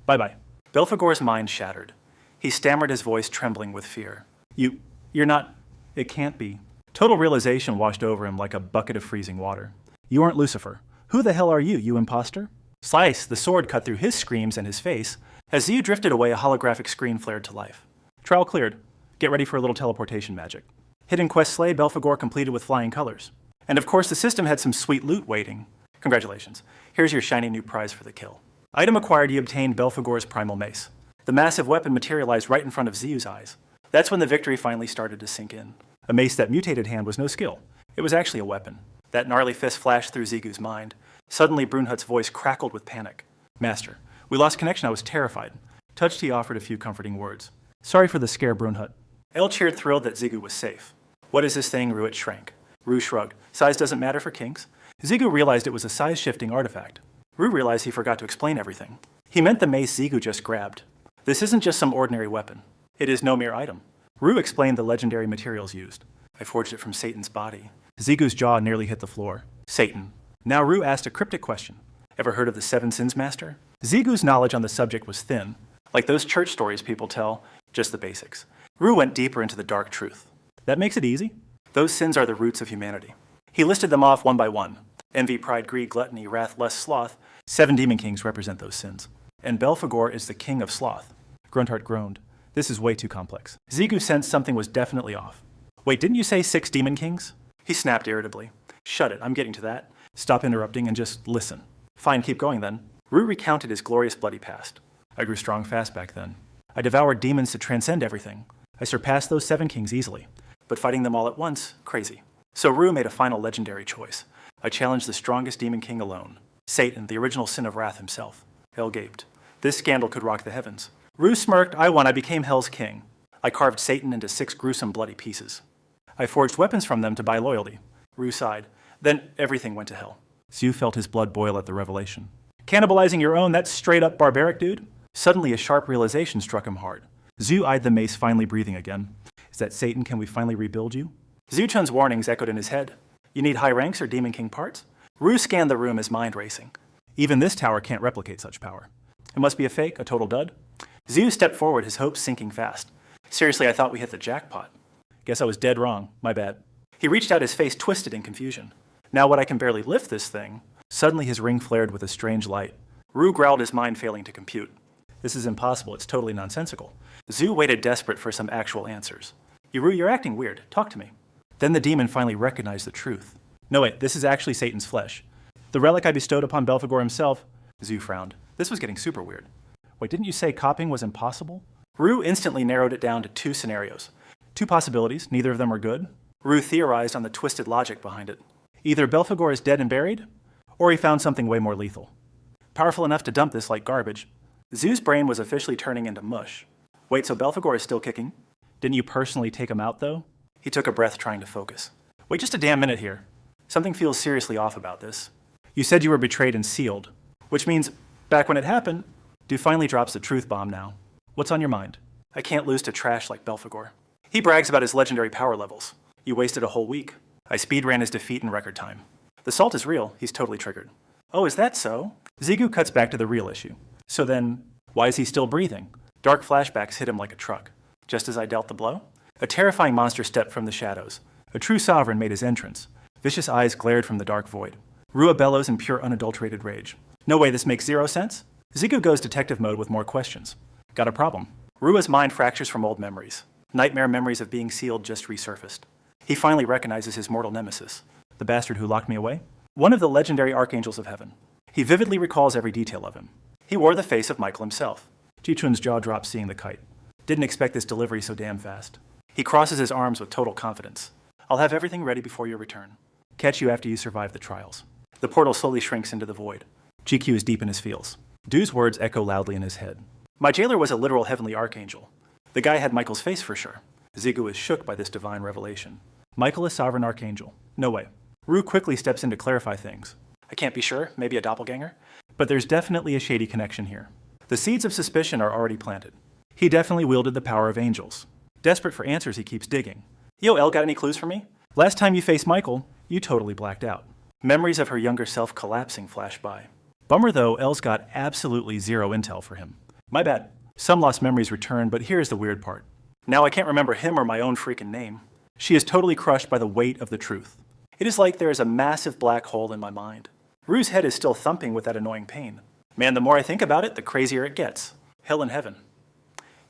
Bye-bye. Belphegor's mind shattered. He stammered, his voice trembling with fear. You're not... It can't be. Total realization washed over him like a bucket of freezing water. You aren't Lucifer. Who the hell are you, you imposter? Slice, the sword cut through his screams and his face. As Zhu drifted away, a holographic screen flared to life. Trial cleared. Get ready for a little teleportation magic. Hidden quest slay, Belphegor completed with flying colors. And of course, the system had some sweet loot waiting. Congratulations. Here's your shiny new prize for the kill. Item acquired, you obtained Belphegor's primal mace. The massive weapon materialized right in front of Zhu's eyes. That's when the victory finally started to sink in. A mace that mutated hand was no skill. It was actually a weapon. That gnarly fist flashed through Zigu's mind. Suddenly, Brunhut's voice crackled with panic. Master, we lost connection, I was terrified. Touched, he offered a few comforting words. Sorry for the scare, Brunhut. El cheered, thrilled that Zigu was safe. What is this thing? Ruet shrank. Rue shrugged. Size doesn't matter for kings. Zigu realized it was a size-shifting artifact. Rue realized he forgot to explain everything. He meant the mace Zigu just grabbed. This isn't just some ordinary weapon. It is no mere item. Rue explained the legendary materials used. I forged it from Satan's body. Zigu's jaw nearly hit the floor. Satan. Now Rue asked a cryptic question. Ever heard of the 7 sins, Master? Zigu's knowledge on the subject was thin. Like those church stories people tell, just the basics. Rue went deeper into the dark truth. That makes it easy. Those sins are the roots of humanity. He listed them off one by one. Envy, pride, greed, gluttony, wrath, lust, sloth. 7 demon kings represent those sins. And Belphegor is the king of sloth. Grunthart groaned. This is way too complex. Zigu sensed something was definitely off. Wait, didn't you say 6 demon kings? He snapped irritably. Shut it, I'm getting to that. Stop interrupting and just listen. Fine, keep going then. Rue recounted his glorious bloody past. I grew strong fast back then. I devoured demons to transcend everything. I surpassed those 7 kings easily. But fighting them all at once, crazy. So Rue made a final legendary choice. I challenged the strongest demon king alone. Satan, the original sin of wrath himself. Hell gaped. This scandal could rock the heavens. Rue smirked. I won. I became Hell's king. I carved Satan into 6 gruesome, bloody pieces. I forged weapons from them to buy loyalty. Rue sighed. Then everything went to hell. Zhu felt his blood boil at the revelation. Cannibalizing your own, that's straight up barbaric, dude. Suddenly, a sharp realization struck him hard. Zhu eyed the mace, finally breathing again. Is that Satan? Can we finally rebuild you? Zhu Chun's warnings echoed in his head. You need high ranks or demon king parts? Rue scanned the room, his mind racing. Even this tower can't replicate such power. It must be a fake, a total dud. Zhu stepped forward, his hopes sinking fast. Seriously, I thought we hit the jackpot. Guess I was dead wrong. My bad. He reached out, his face twisted in confusion. Now when I can barely lift this thing, suddenly his ring flared with a strange light. Rue growled, his mind failing to compute. This is impossible, it's totally nonsensical. Zhu waited desperate for some actual answers. Rue, you're acting weird, talk to me. Then the demon finally recognized the truth. No wait, this is actually Satan's flesh. The relic I bestowed upon Belphegor himself. Zhu frowned. This was getting super weird. Wait, didn't you say copying was impossible? Rue instantly narrowed it down to 2 scenarios. 2 possibilities, neither of them are good. Rue theorized on the twisted logic behind it. Either Belphegor is dead and buried, or he found something way more lethal. Powerful enough to dump this like garbage. Zhu's brain was officially turning into mush. Wait, so Belphegor is still kicking? Didn't you personally take him out, though? He took a breath, trying to focus. Wait just a damn minute here. Something feels seriously off about this. You said you were betrayed and sealed, which means, back when it happened, Du finally drops the truth bomb now. What's on your mind? I can't lose to trash like Belphegor. He brags about his legendary power levels. You wasted a whole week. I speedran his defeat in record time. The salt is real, he's totally triggered. Oh, is that so? Zigu cuts back to the real issue. So then, why is he still breathing? Dark flashbacks hit him like a truck. Just as I dealt the blow? A terrifying monster stepped from the shadows. A true sovereign made his entrance. Vicious eyes glared from the dark void. Rua bellows in pure unadulterated rage. No way, this makes 0 sense? Zigu goes detective mode with more questions. Got a problem. Rua's mind fractures from old memories. Nightmare memories of being sealed just resurfaced. He finally recognizes his mortal nemesis. The bastard who locked me away? One of the legendary archangels of heaven. He vividly recalls every detail of him. He wore the face of Michael himself. Jichun's jaw dropped seeing the kite. Didn't expect this delivery so damn fast. He crosses his arms with total confidence. I'll have everything ready before your return. Catch you after you survive the trials. The portal slowly shrinks into the void. GQ is deep in his feels. Du's words echo loudly in his head. My jailer was a literal heavenly archangel. The guy had Michael's face for sure. Zigu is shook by this divine revelation. Michael is sovereign archangel. No way. Rue quickly steps in to clarify things. I can't be sure, maybe a doppelganger? But there's definitely a shady connection here. The seeds of suspicion are already planted. He definitely wielded the power of angels. Desperate for answers, he keeps digging. Yo, Elle, got any clues for me? Last time you faced Michael, you totally blacked out. Memories of her younger self collapsing flash by. Bummer though, Elle's got absolutely 0 intel for him. My bad. Some lost memories return, but here's the weird part. Now I can't remember him or my own freaking name. She is totally crushed by the weight of the truth. It is like there is a massive black hole in my mind. Rue's head is still thumping with that annoying pain. Man, the more I think about it, the crazier it gets. Hell and heaven.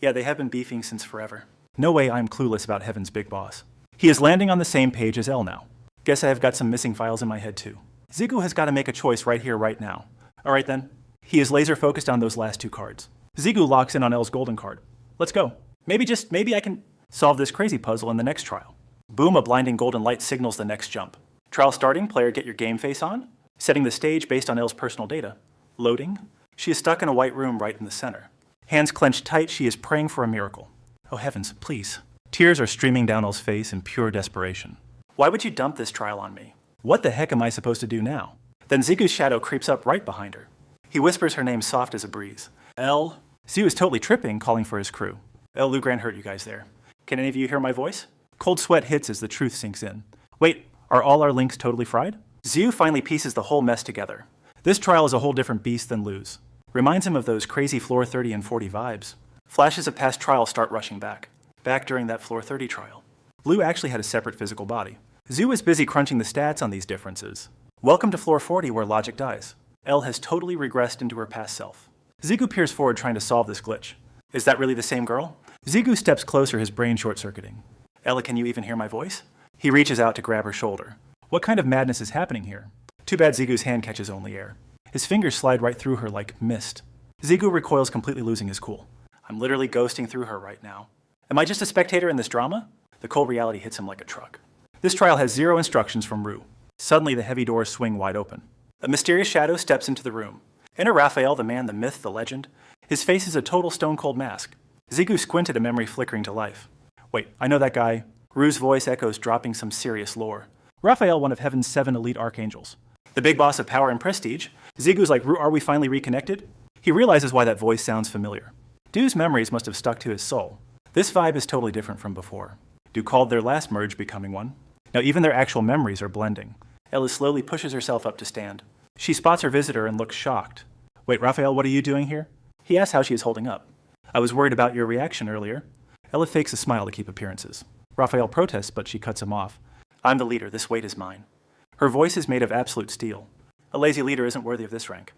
Yeah, they have been beefing since forever. No way I'm clueless about heaven's big boss. He is landing on the same page as Elle now. Guess I have got some missing files in my head too. Zigu has got to make a choice right here, right now. Alright then. He is laser focused on those last 2 cards. Zigu locks in on Elle's golden card. Let's go. Maybe I can solve this crazy puzzle in the next trial. Boom, a blinding golden light signals the next jump. Trial starting, player get your game face on. Setting the stage based on Elle's personal data. Loading. She is stuck in a white room right in the center. Hands clenched tight, she is praying for a miracle. Oh heavens, please. Tears are streaming down Elle's face in pure desperation. Why would you dump this trial on me? What the heck am I supposed to do now? Then Zigu's shadow creeps up right behind her. He whispers her name soft as a breeze. Elle. Zigu is totally tripping, calling for his crew. Elle, Lugran hurt you guys there. Can any of you hear my voice? Cold sweat hits as the truth sinks in. Wait, are all our links totally fried? Ziu finally pieces the whole mess together. This trial is a whole different beast than Lu's. Reminds him of those crazy floor 30 and 40 vibes. Flashes of past trials start rushing back. Back during that floor 30 trial. Lu actually had a separate physical body. Ziu is busy crunching the stats on these differences. Welcome to floor 40 where logic dies. Elle has totally regressed into her past self. Zigu peers forward trying to solve this glitch. Is that really the same girl? Zigu steps closer, his brain short-circuiting. Ella, can you even hear my voice? He reaches out to grab her shoulder. What kind of madness is happening here? Too bad Zigu's hand catches only air. His fingers slide right through her like mist. Zigu recoils, completely losing his cool. I'm literally ghosting through her right now. Am I just a spectator in this drama? The cold reality hits him like a truck. This trial has 0 instructions from Rue. Suddenly the heavy doors swing wide open. A mysterious shadow steps into the room. Enter Raphael, the man, the myth, the legend. His face is a total stone-cold mask. Zigu squinted, a memory flickering to life. Wait, I know that guy. Rue's voice echoes, dropping some serious lore. Raphael, one of Heaven's 7 elite archangels. The big boss of power and prestige. Zigu's like, Rue, are we finally reconnected? He realizes why that voice sounds familiar. Du's memories must have stuck to his soul. This vibe is totally different from before. Du called their last merge becoming one. Now even their actual memories are blending. Ella slowly pushes herself up to stand. She spots her visitor and looks shocked. Wait, Raphael, what are you doing here? He asks how she is holding up. I was worried about your reaction earlier. Ella fakes a smile to keep appearances. Raphael protests, but she cuts him off. I'm the leader. This weight is mine. Her voice is made of absolute steel. A lazy leader isn't worthy of this rank.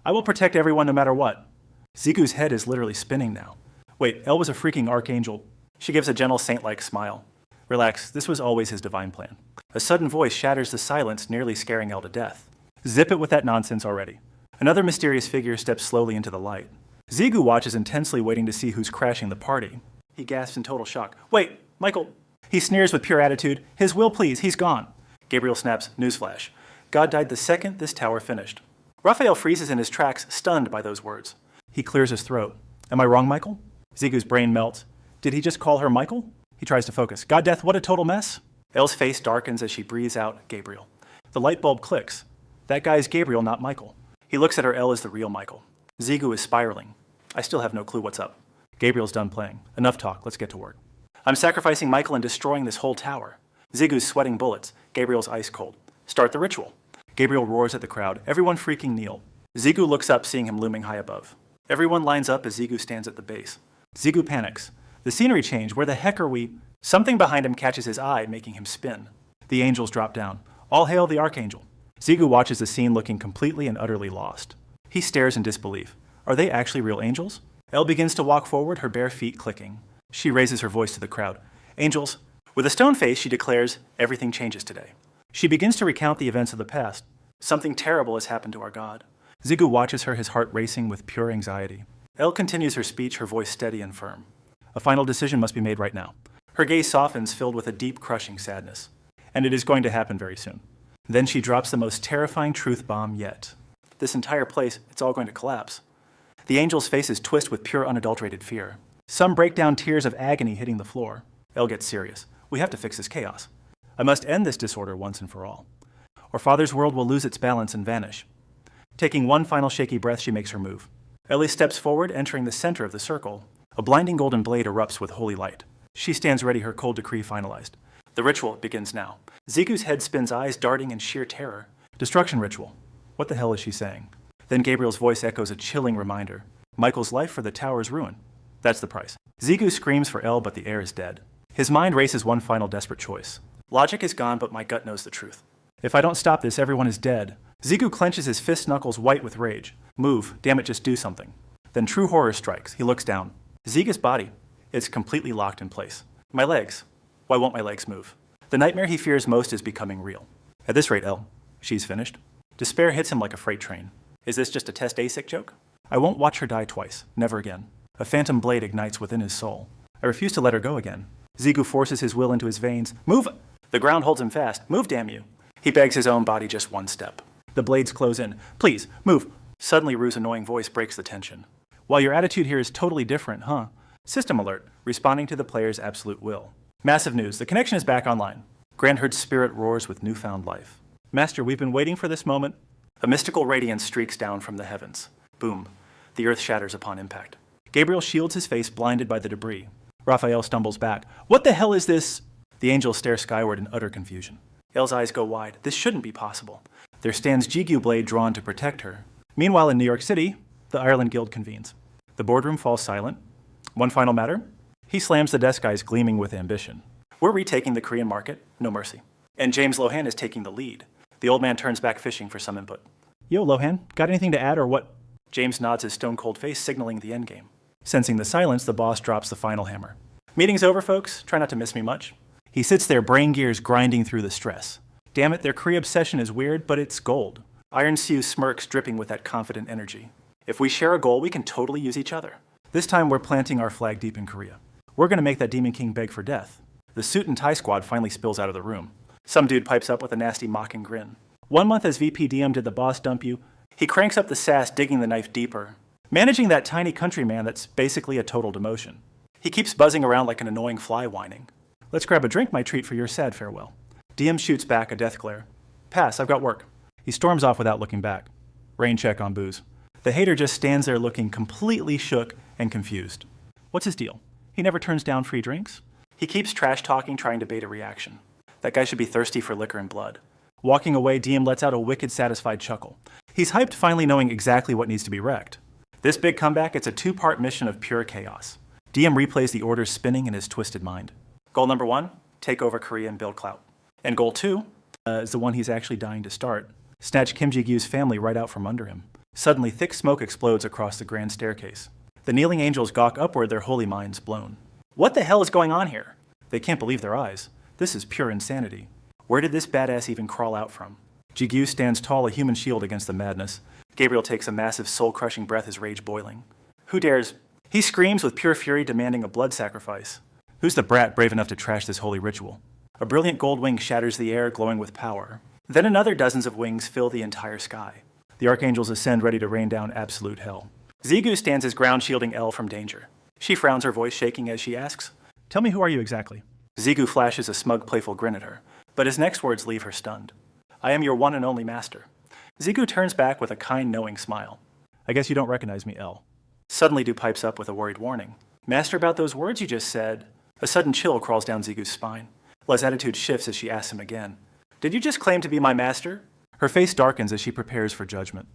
I will protect everyone no matter what. Zigu's head is literally spinning now. Wait, El was a freaking archangel. She gives a gentle saint-like smile. Relax, this was always his divine plan. A sudden voice shatters the silence, nearly scaring El to death. Zip it with that nonsense already. Another mysterious figure steps slowly into the light. Zigu watches intensely, waiting to see who's crashing the party. He gasps in total shock. Wait, Michael! He sneers with pure attitude. His will, please, he's gone. Gabriel snaps, newsflash. God died the second this tower finished. Raphael freezes in his tracks, stunned by those words. He clears his throat. Am I wrong, Michael? Zigu's brain melts. Did he just call her Michael? He tries to focus. God death, what a total mess. Elle's face darkens as she breathes out, Gabriel. The light bulb clicks. That guy is Gabriel, not Michael. He looks at her. Elle is the real Michael. Zigu is spiraling. I still have no clue what's up. Gabriel's done playing. Enough talk, let's get to work. I'm sacrificing Michael and destroying this whole tower. Zigu's sweating bullets. Gabriel's ice cold. Start the ritual. Gabriel roars at the crowd. Everyone freaking kneel. Zigu looks up, seeing him looming high above. Everyone lines up as Zigu stands at the base. Zigu panics. The scenery change. Where the heck are we? Something behind him catches his eye, making him spin. The angels drop down. All hail the archangel. Zigu watches the scene, looking completely and utterly lost. He stares in disbelief. Are they actually real angels? Elle begins to walk forward, her bare feet clicking. She raises her voice to the crowd. Angels. With a stone face, she declares, everything changes today. She begins to recount the events of the past. Something terrible has happened to our God. Zigu watches her, his heart racing with pure anxiety. Elle continues her speech, her voice steady and firm. A final decision must be made right now. Her gaze softens, filled with a deep, crushing sadness. And it is going to happen very soon. Then she drops the most terrifying truth bomb yet. This entire place, it's all going to collapse. The angels' faces twist with pure, unadulterated fear. Some break down, tears of agony hitting the floor. Elle gets serious. We have to fix this chaos. I must end this disorder once and for all. Or Father's world will lose its balance and vanish. Taking one final shaky breath, she makes her move. Ellie steps forward, entering the center of the circle. A blinding golden blade erupts with holy light. She stands ready, her cold decree finalized. The ritual begins now. Zigu's head spins, eyes darting in sheer terror. Destruction ritual. What the hell is she saying? Then Gabriel's voice echoes a chilling reminder. Michael's life for the tower's ruin. That's the price. Zigu screams for Elle, but the air is dead. His mind races one final desperate choice. Logic is gone, but my gut knows the truth. If I don't stop this, everyone is dead. Zigu clenches his fist knuckles white with rage. Move, damn it, just do something. Then true horror strikes. He looks down. Ziga's body. It's completely locked in place. My legs. Why won't my legs move? The nightmare he fears most is becoming real. At this rate, Elle, she's finished. Despair hits him like a freight train. Is this just a test ASIC joke? I won't watch her die twice. Never again. A phantom blade ignites within his soul. I refuse to let her go again. Zigu forces his will into his veins. Move! The ground holds him fast. Move, damn you. He begs his own body just one step. The blades close in. Please, move. Suddenly, Rue's annoying voice breaks the tension. While your attitude here is totally different, huh? System alert, responding to the player's absolute will. Massive news, the connection is back online. Grandherd's spirit roars with newfound life. Master, we've been waiting for this moment. A mystical radiance streaks down from the heavens. Boom. The earth shatters upon impact. Gabriel shields his face, blinded by the debris. Raphael stumbles back. What the hell is this? The angels stare skyward in utter confusion. Elle's eyes go wide. This shouldn't be possible. There stands Jigu blade drawn to protect her. Meanwhile, in New York City, the Ireland Guild convenes. The boardroom falls silent. One final matter. He slams the desk, eyes gleaming with ambition. We're retaking the Korean market, no mercy. And James Lohan is taking the lead. The old man turns back, fishing for some input. Yo, Lohan, got anything to add or what? James nods his stone-cold face, signaling the endgame. Sensing the silence, the boss drops the final hammer. Meeting's over, folks. Try not to miss me much. He sits there, brain gears grinding through the stress. Damn it, their Korea obsession is weird, but it's gold. Iron Siu smirks, dripping with that confident energy. If we share a goal, we can totally use each other. This time, we're planting our flag deep in Korea. We're gonna make that Demon King beg for death. The suit and tie squad finally spills out of the room. Some dude pipes up with a nasty mocking grin. 1 month as VP DM, did the boss dump you? He cranks up the sass, digging the knife deeper. Managing that tiny countryman, that's basically a total demotion. He keeps buzzing around like an annoying fly whining. Let's grab a drink, my treat for your sad farewell. DM shoots back, a death glare. Pass, I've got work. He storms off without looking back. Rain check on booze. The hater just stands there looking completely shook and confused. What's his deal? He never turns down free drinks? He keeps trash talking, trying to bait a reaction. That guy should be thirsty for liquor and blood. Walking away, DM lets out a wicked, satisfied chuckle. He's hyped, finally knowing exactly what needs to be wrecked. This big comeback, it's a 2-part mission of pure chaos. DM replays the orders spinning in his twisted mind. Goal number 1, take over Korea and build clout. And goal 2 is the one he's actually dying to start. Snatch Kim Ji-gyu's family right out from under him. Suddenly, thick smoke explodes across the grand staircase. The kneeling angels gawk upward, their holy minds blown. What the hell is going on here? They can't believe their eyes. This is pure insanity. Where did this badass even crawl out from? Ji-gyu stands tall, a human shield against the madness. Gabriel takes a massive, soul-crushing breath, his rage boiling. Who dares? He screams with pure fury, demanding a blood sacrifice. Who's the brat brave enough to trash this holy ritual? A brilliant gold wing shatters the air, glowing with power. Then another dozens of wings fill the entire sky. The archangels ascend, ready to rain down absolute hell. Zigu stands his ground, shielding El from danger. She frowns, her voice shaking as she asks, "Tell me, who are you exactly?" Zigu flashes a smug, playful grin at her, but his next words leave her stunned. "I am your one and only master." Zigu turns back with a kind, knowing smile. "I guess you don't recognize me, El." Suddenly, Du pipes up with a worried warning. "Master, about those words you just said." A sudden chill crawls down Zigu's spine. El's attitude shifts as she asks him again. "Did you just claim to be my master?" Her face darkens as she prepares for judgment.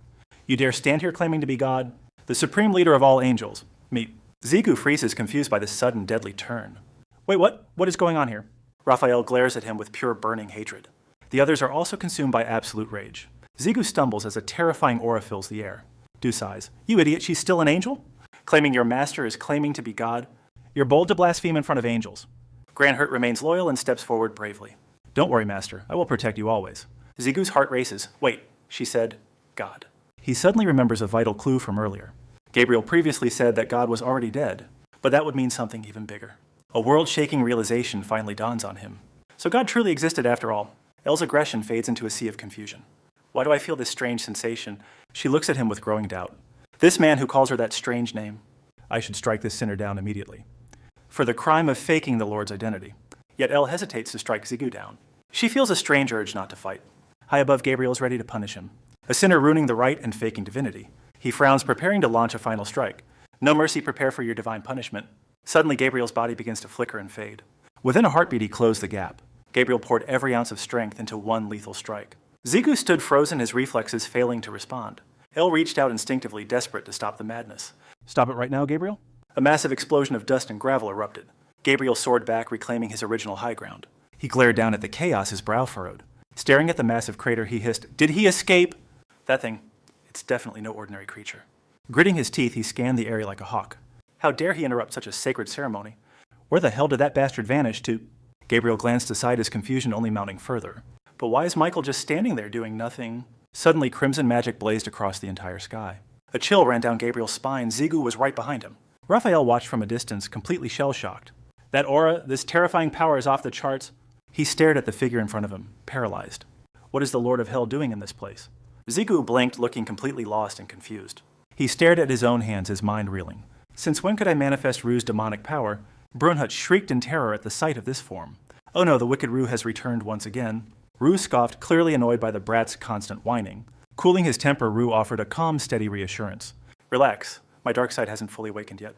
"You dare stand here claiming to be God? The supreme leader of all angels. Me." Zigu freezes, confused by this sudden, deadly turn. "Wait, what? What is going on here?" Raphael glares at him with pure burning hatred. The others are also consumed by absolute rage. Zigu stumbles as a terrifying aura fills the air. Du sighs. "You idiot, she's still an angel? Claiming your master is claiming to be God? You're bold to blaspheme in front of angels." Granhurt remains loyal and steps forward bravely. "Don't worry, master. I will protect you always." Zigu's heart races. "Wait," she said, "God." He suddenly remembers a vital clue from earlier. Gabriel previously said that God was already dead, but that would mean something even bigger. A world-shaking realization finally dawns on him. So God truly existed after all. El's aggression fades into a sea of confusion. "Why do I feel this strange sensation?" She looks at him with growing doubt. This man who calls her that strange name. I should strike this sinner down immediately. For the crime of faking the Lord's identity. Yet El hesitates to strike Zigu down. She feels a strange urge not to fight. High above, Gabriel is ready to punish him. A sinner ruining the right and faking divinity. He frowns, preparing to launch a final strike. "No mercy, prepare for your divine punishment." Suddenly, Gabriel's body begins to flicker and fade. Within a heartbeat, he closed the gap. Gabriel poured every ounce of strength into one lethal strike. Zigu stood frozen, his reflexes failing to respond. El reached out instinctively, desperate to stop the madness. "Stop it right now, Gabriel?" A massive explosion of dust and gravel erupted. Gabriel soared back, reclaiming his original high ground. He glared down at the chaos, his brow furrowed. Staring at the massive crater, he hissed, "Did he escape?" That thing, it's definitely no ordinary creature. Gritting his teeth, he scanned the area like a hawk. How dare he interrupt such a sacred ceremony? Where the hell did that bastard vanish to? Gabriel glanced aside, his confusion only mounting further. But why is Michael just standing there doing nothing? Suddenly, crimson magic blazed across the entire sky. A chill ran down Gabriel's spine. Zigu was right behind him. Raphael watched from a distance, completely shell-shocked. That aura, this terrifying power is off the charts. He stared at the figure in front of him, paralyzed. What is the Lord of Hell doing in this place? Zigu blinked, looking completely lost and confused. He stared at his own hands, his mind reeling. Since when could I manifest Ru's demonic power? Brunhut shrieked in terror at the sight of this form. Oh no, the wicked Ru has returned once again. Ru scoffed, clearly annoyed by the brat's constant whining. Cooling his temper, Ru offered a calm, steady reassurance. "Relax, my dark side hasn't fully awakened yet."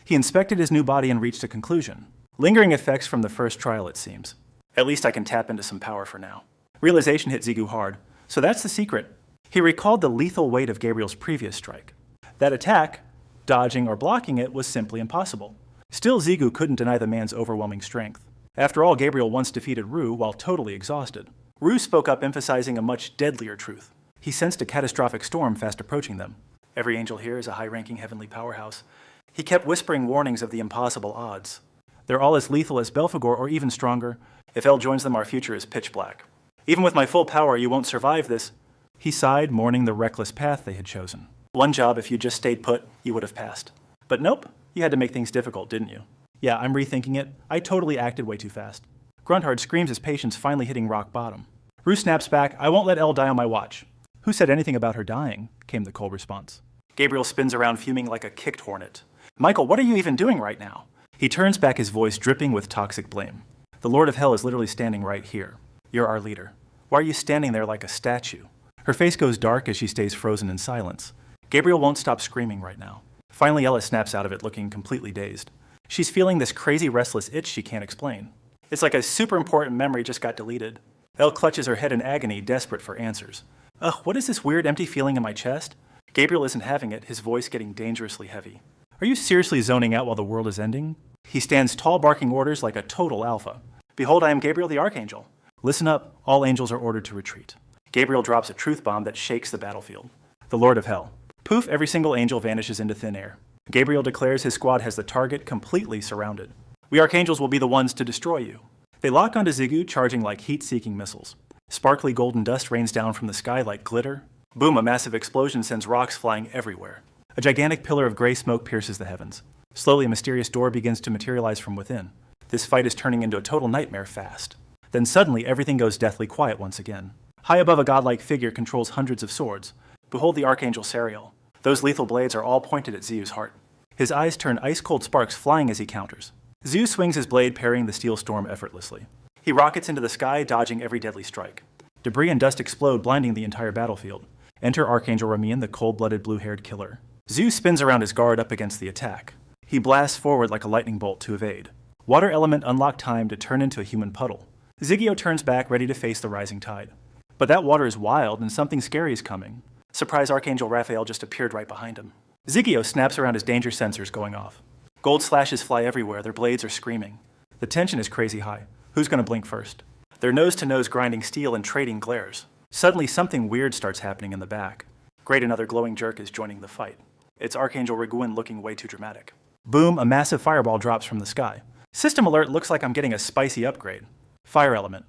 He inspected his new body and reached a conclusion. Lingering effects from the first trial, it seems. At least I can tap into some power for now. Realization hit Zigu hard. So that's the secret. He recalled the lethal weight of Gabriel's previous strike. That attack, dodging or blocking it, was simply impossible. Still, Zigu couldn't deny the man's overwhelming strength. After all, Gabriel once defeated Ru while totally exhausted. Ru spoke up, emphasizing a much deadlier truth. He sensed a catastrophic storm fast approaching them. Every angel here is a high-ranking heavenly powerhouse. He kept whispering warnings of the impossible odds. They're all as lethal as Belphegor or even stronger. If El joins them, our future is pitch black. Even with my full power, you won't survive this. He sighed, mourning the reckless path they had chosen. One job, if you just stayed put, you would have passed. But nope, you had to make things difficult, didn't you? Yeah, I'm rethinking it. I totally acted way too fast. Grunthard screams, his patience finally hitting rock bottom. Ru snaps back, "I won't let El die on my watch." "Who said anything about her dying?" came the cold response. Gabriel spins around, fuming like a kicked hornet. "Michael, what are you even doing right now?" He turns back, his voice dripping with toxic blame. "The Lord of Hell is literally standing right here. You're our leader. Why are you standing there like a statue?" Her face goes dark as she stays frozen in silence. Gabriel won't stop screaming right now. Finally, Ella snaps out of it, looking completely dazed. She's feeling this crazy restless itch she can't explain. It's like a super important memory just got deleted. Elle clutches her head in agony, desperate for answers. Ugh, what is this weird empty feeling in my chest? Gabriel isn't having it, his voice getting dangerously heavy. Are you seriously zoning out while the world is ending? He stands tall, barking orders like a total alpha. Behold, I am Gabriel the Archangel. Listen up, all angels are ordered to retreat. Gabriel drops a truth bomb that shakes the battlefield. The Lord of Hell. Poof, every single angel vanishes into thin air. Gabriel declares his squad has the target completely surrounded. We archangels will be the ones to destroy you. They lock onto Xigu, charging like heat-seeking missiles. Sparkly golden dust rains down from the sky like glitter. Boom, a massive explosion sends rocks flying everywhere. A gigantic pillar of gray smoke pierces the heavens. Slowly, a mysterious door begins to materialize from within. This fight is turning into a total nightmare fast. Then suddenly, everything goes deathly quiet once again. High above, a godlike figure controls hundreds of swords. Behold the Archangel Sariel. Those lethal blades are all pointed at Zeus's heart. His eyes turn ice-cold sparks flying as he counters. Zeus swings his blade, parrying the steel storm effortlessly. He rockets into the sky, dodging every deadly strike. Debris and dust explode, blinding the entire battlefield. Enter Archangel Ramian, the cold-blooded blue-haired killer. Zeus spins around his guard up against the attack. He blasts forward like a lightning bolt to evade. Water element unlocked time to turn into a human puddle. Zigio turns back, ready to face the rising tide. But that water is wild, and something scary is coming. Surprise Archangel Raphael just appeared right behind him. Zigio snaps around, his danger sensors going off. Gold slashes fly everywhere, their blades are screaming. The tension is crazy high. Who's gonna blink first? They're nose-to-nose grinding steel and trading glares. Suddenly something weird starts happening in the back. Great, another glowing jerk is joining the fight. It's Archangel Riguin looking way too dramatic. Boom, a massive fireball drops from the sky. System alert, looks like I'm getting a spicy upgrade. Fire element.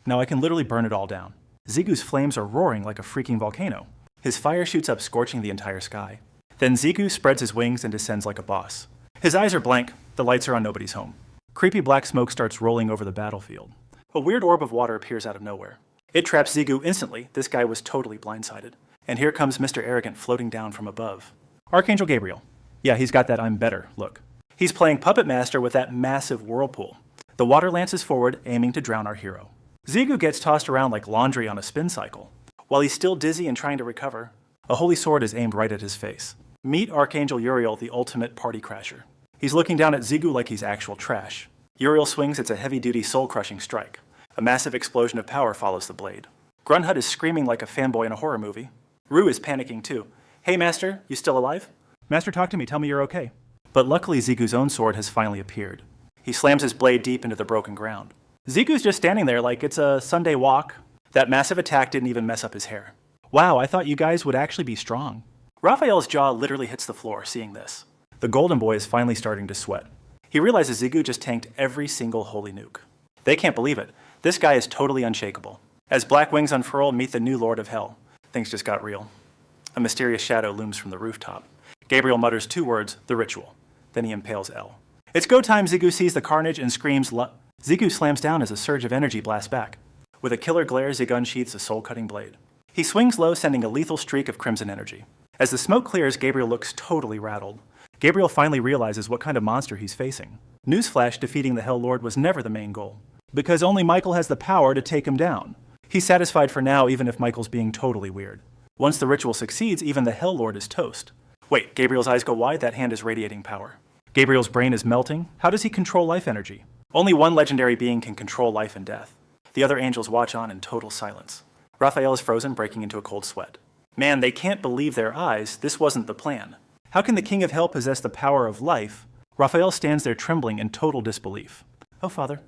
Now I can literally burn it all down. Zigu's flames are roaring like a freaking volcano. His fire shoots up, scorching the entire sky. Then Zigu spreads his wings and descends like a boss. His eyes are blank, the lights are on nobody's home. Creepy black smoke starts rolling over the battlefield. A weird orb of water appears out of nowhere. It traps Zigu instantly. This guy was totally blindsided. And here comes Mr. Arrogant floating down from above. Archangel Gabriel. Yeah, he's got that I'm better look. He's playing Puppet Master with that massive whirlpool. The water lances forward, aiming to drown our hero. Zigu gets tossed around like laundry on a spin cycle. While he's still dizzy and trying to recover, a holy sword is aimed right at his face. Meet Archangel Uriel, the ultimate party crasher. He's looking down at Zigu like he's actual trash. Uriel swings, it's a heavy-duty soul-crushing strike. A massive explosion of power follows the blade. Grunhut is screaming like a fanboy in a horror movie. Rue is panicking too. Hey Master, you still alive? Master, talk to me, tell me you're okay. But luckily Zigu's own sword has finally appeared. He slams his blade deep into the broken ground. Zigu's just standing there like it's a Sunday walk. That massive attack didn't even mess up his hair. Wow, I thought you guys would actually be strong. Raphael's jaw literally hits the floor seeing this. The golden boy is finally starting to sweat. He realizes Zigu just tanked every single holy nuke. They can't believe it. This guy is totally unshakable. As black wings unfurl, meet the new Lord of Hell. Things just got real. A mysterious shadow looms from the rooftop. Gabriel mutters 2 words, the ritual. Then he impales L. It's go time. Zigu sees the carnage and screams Zigu slams down as a surge of energy blasts back. With a killer glare, Zig unsheaths a soul-cutting blade. He swings low, sending a lethal streak of crimson energy. As the smoke clears, Gabriel looks totally rattled. Gabriel finally realizes what kind of monster he's facing. Newsflash, defeating the Hell Lord was never the main goal, because only Michael has the power to take him down. He's satisfied for now, even if Michael's being totally weird. Once the ritual succeeds, even the Hell Lord is toast. Wait, Gabriel's eyes go wide, that hand is radiating power. Gabriel's brain is melting. How does he control life energy? Only one legendary being can control life and death. The other angels watch on in total silence. Raphael is frozen, breaking into a cold sweat. Man, they can't believe their eyes. This wasn't the plan. How can the King of Hell possess the power of life? Raphael stands there trembling in total disbelief. Oh, Father.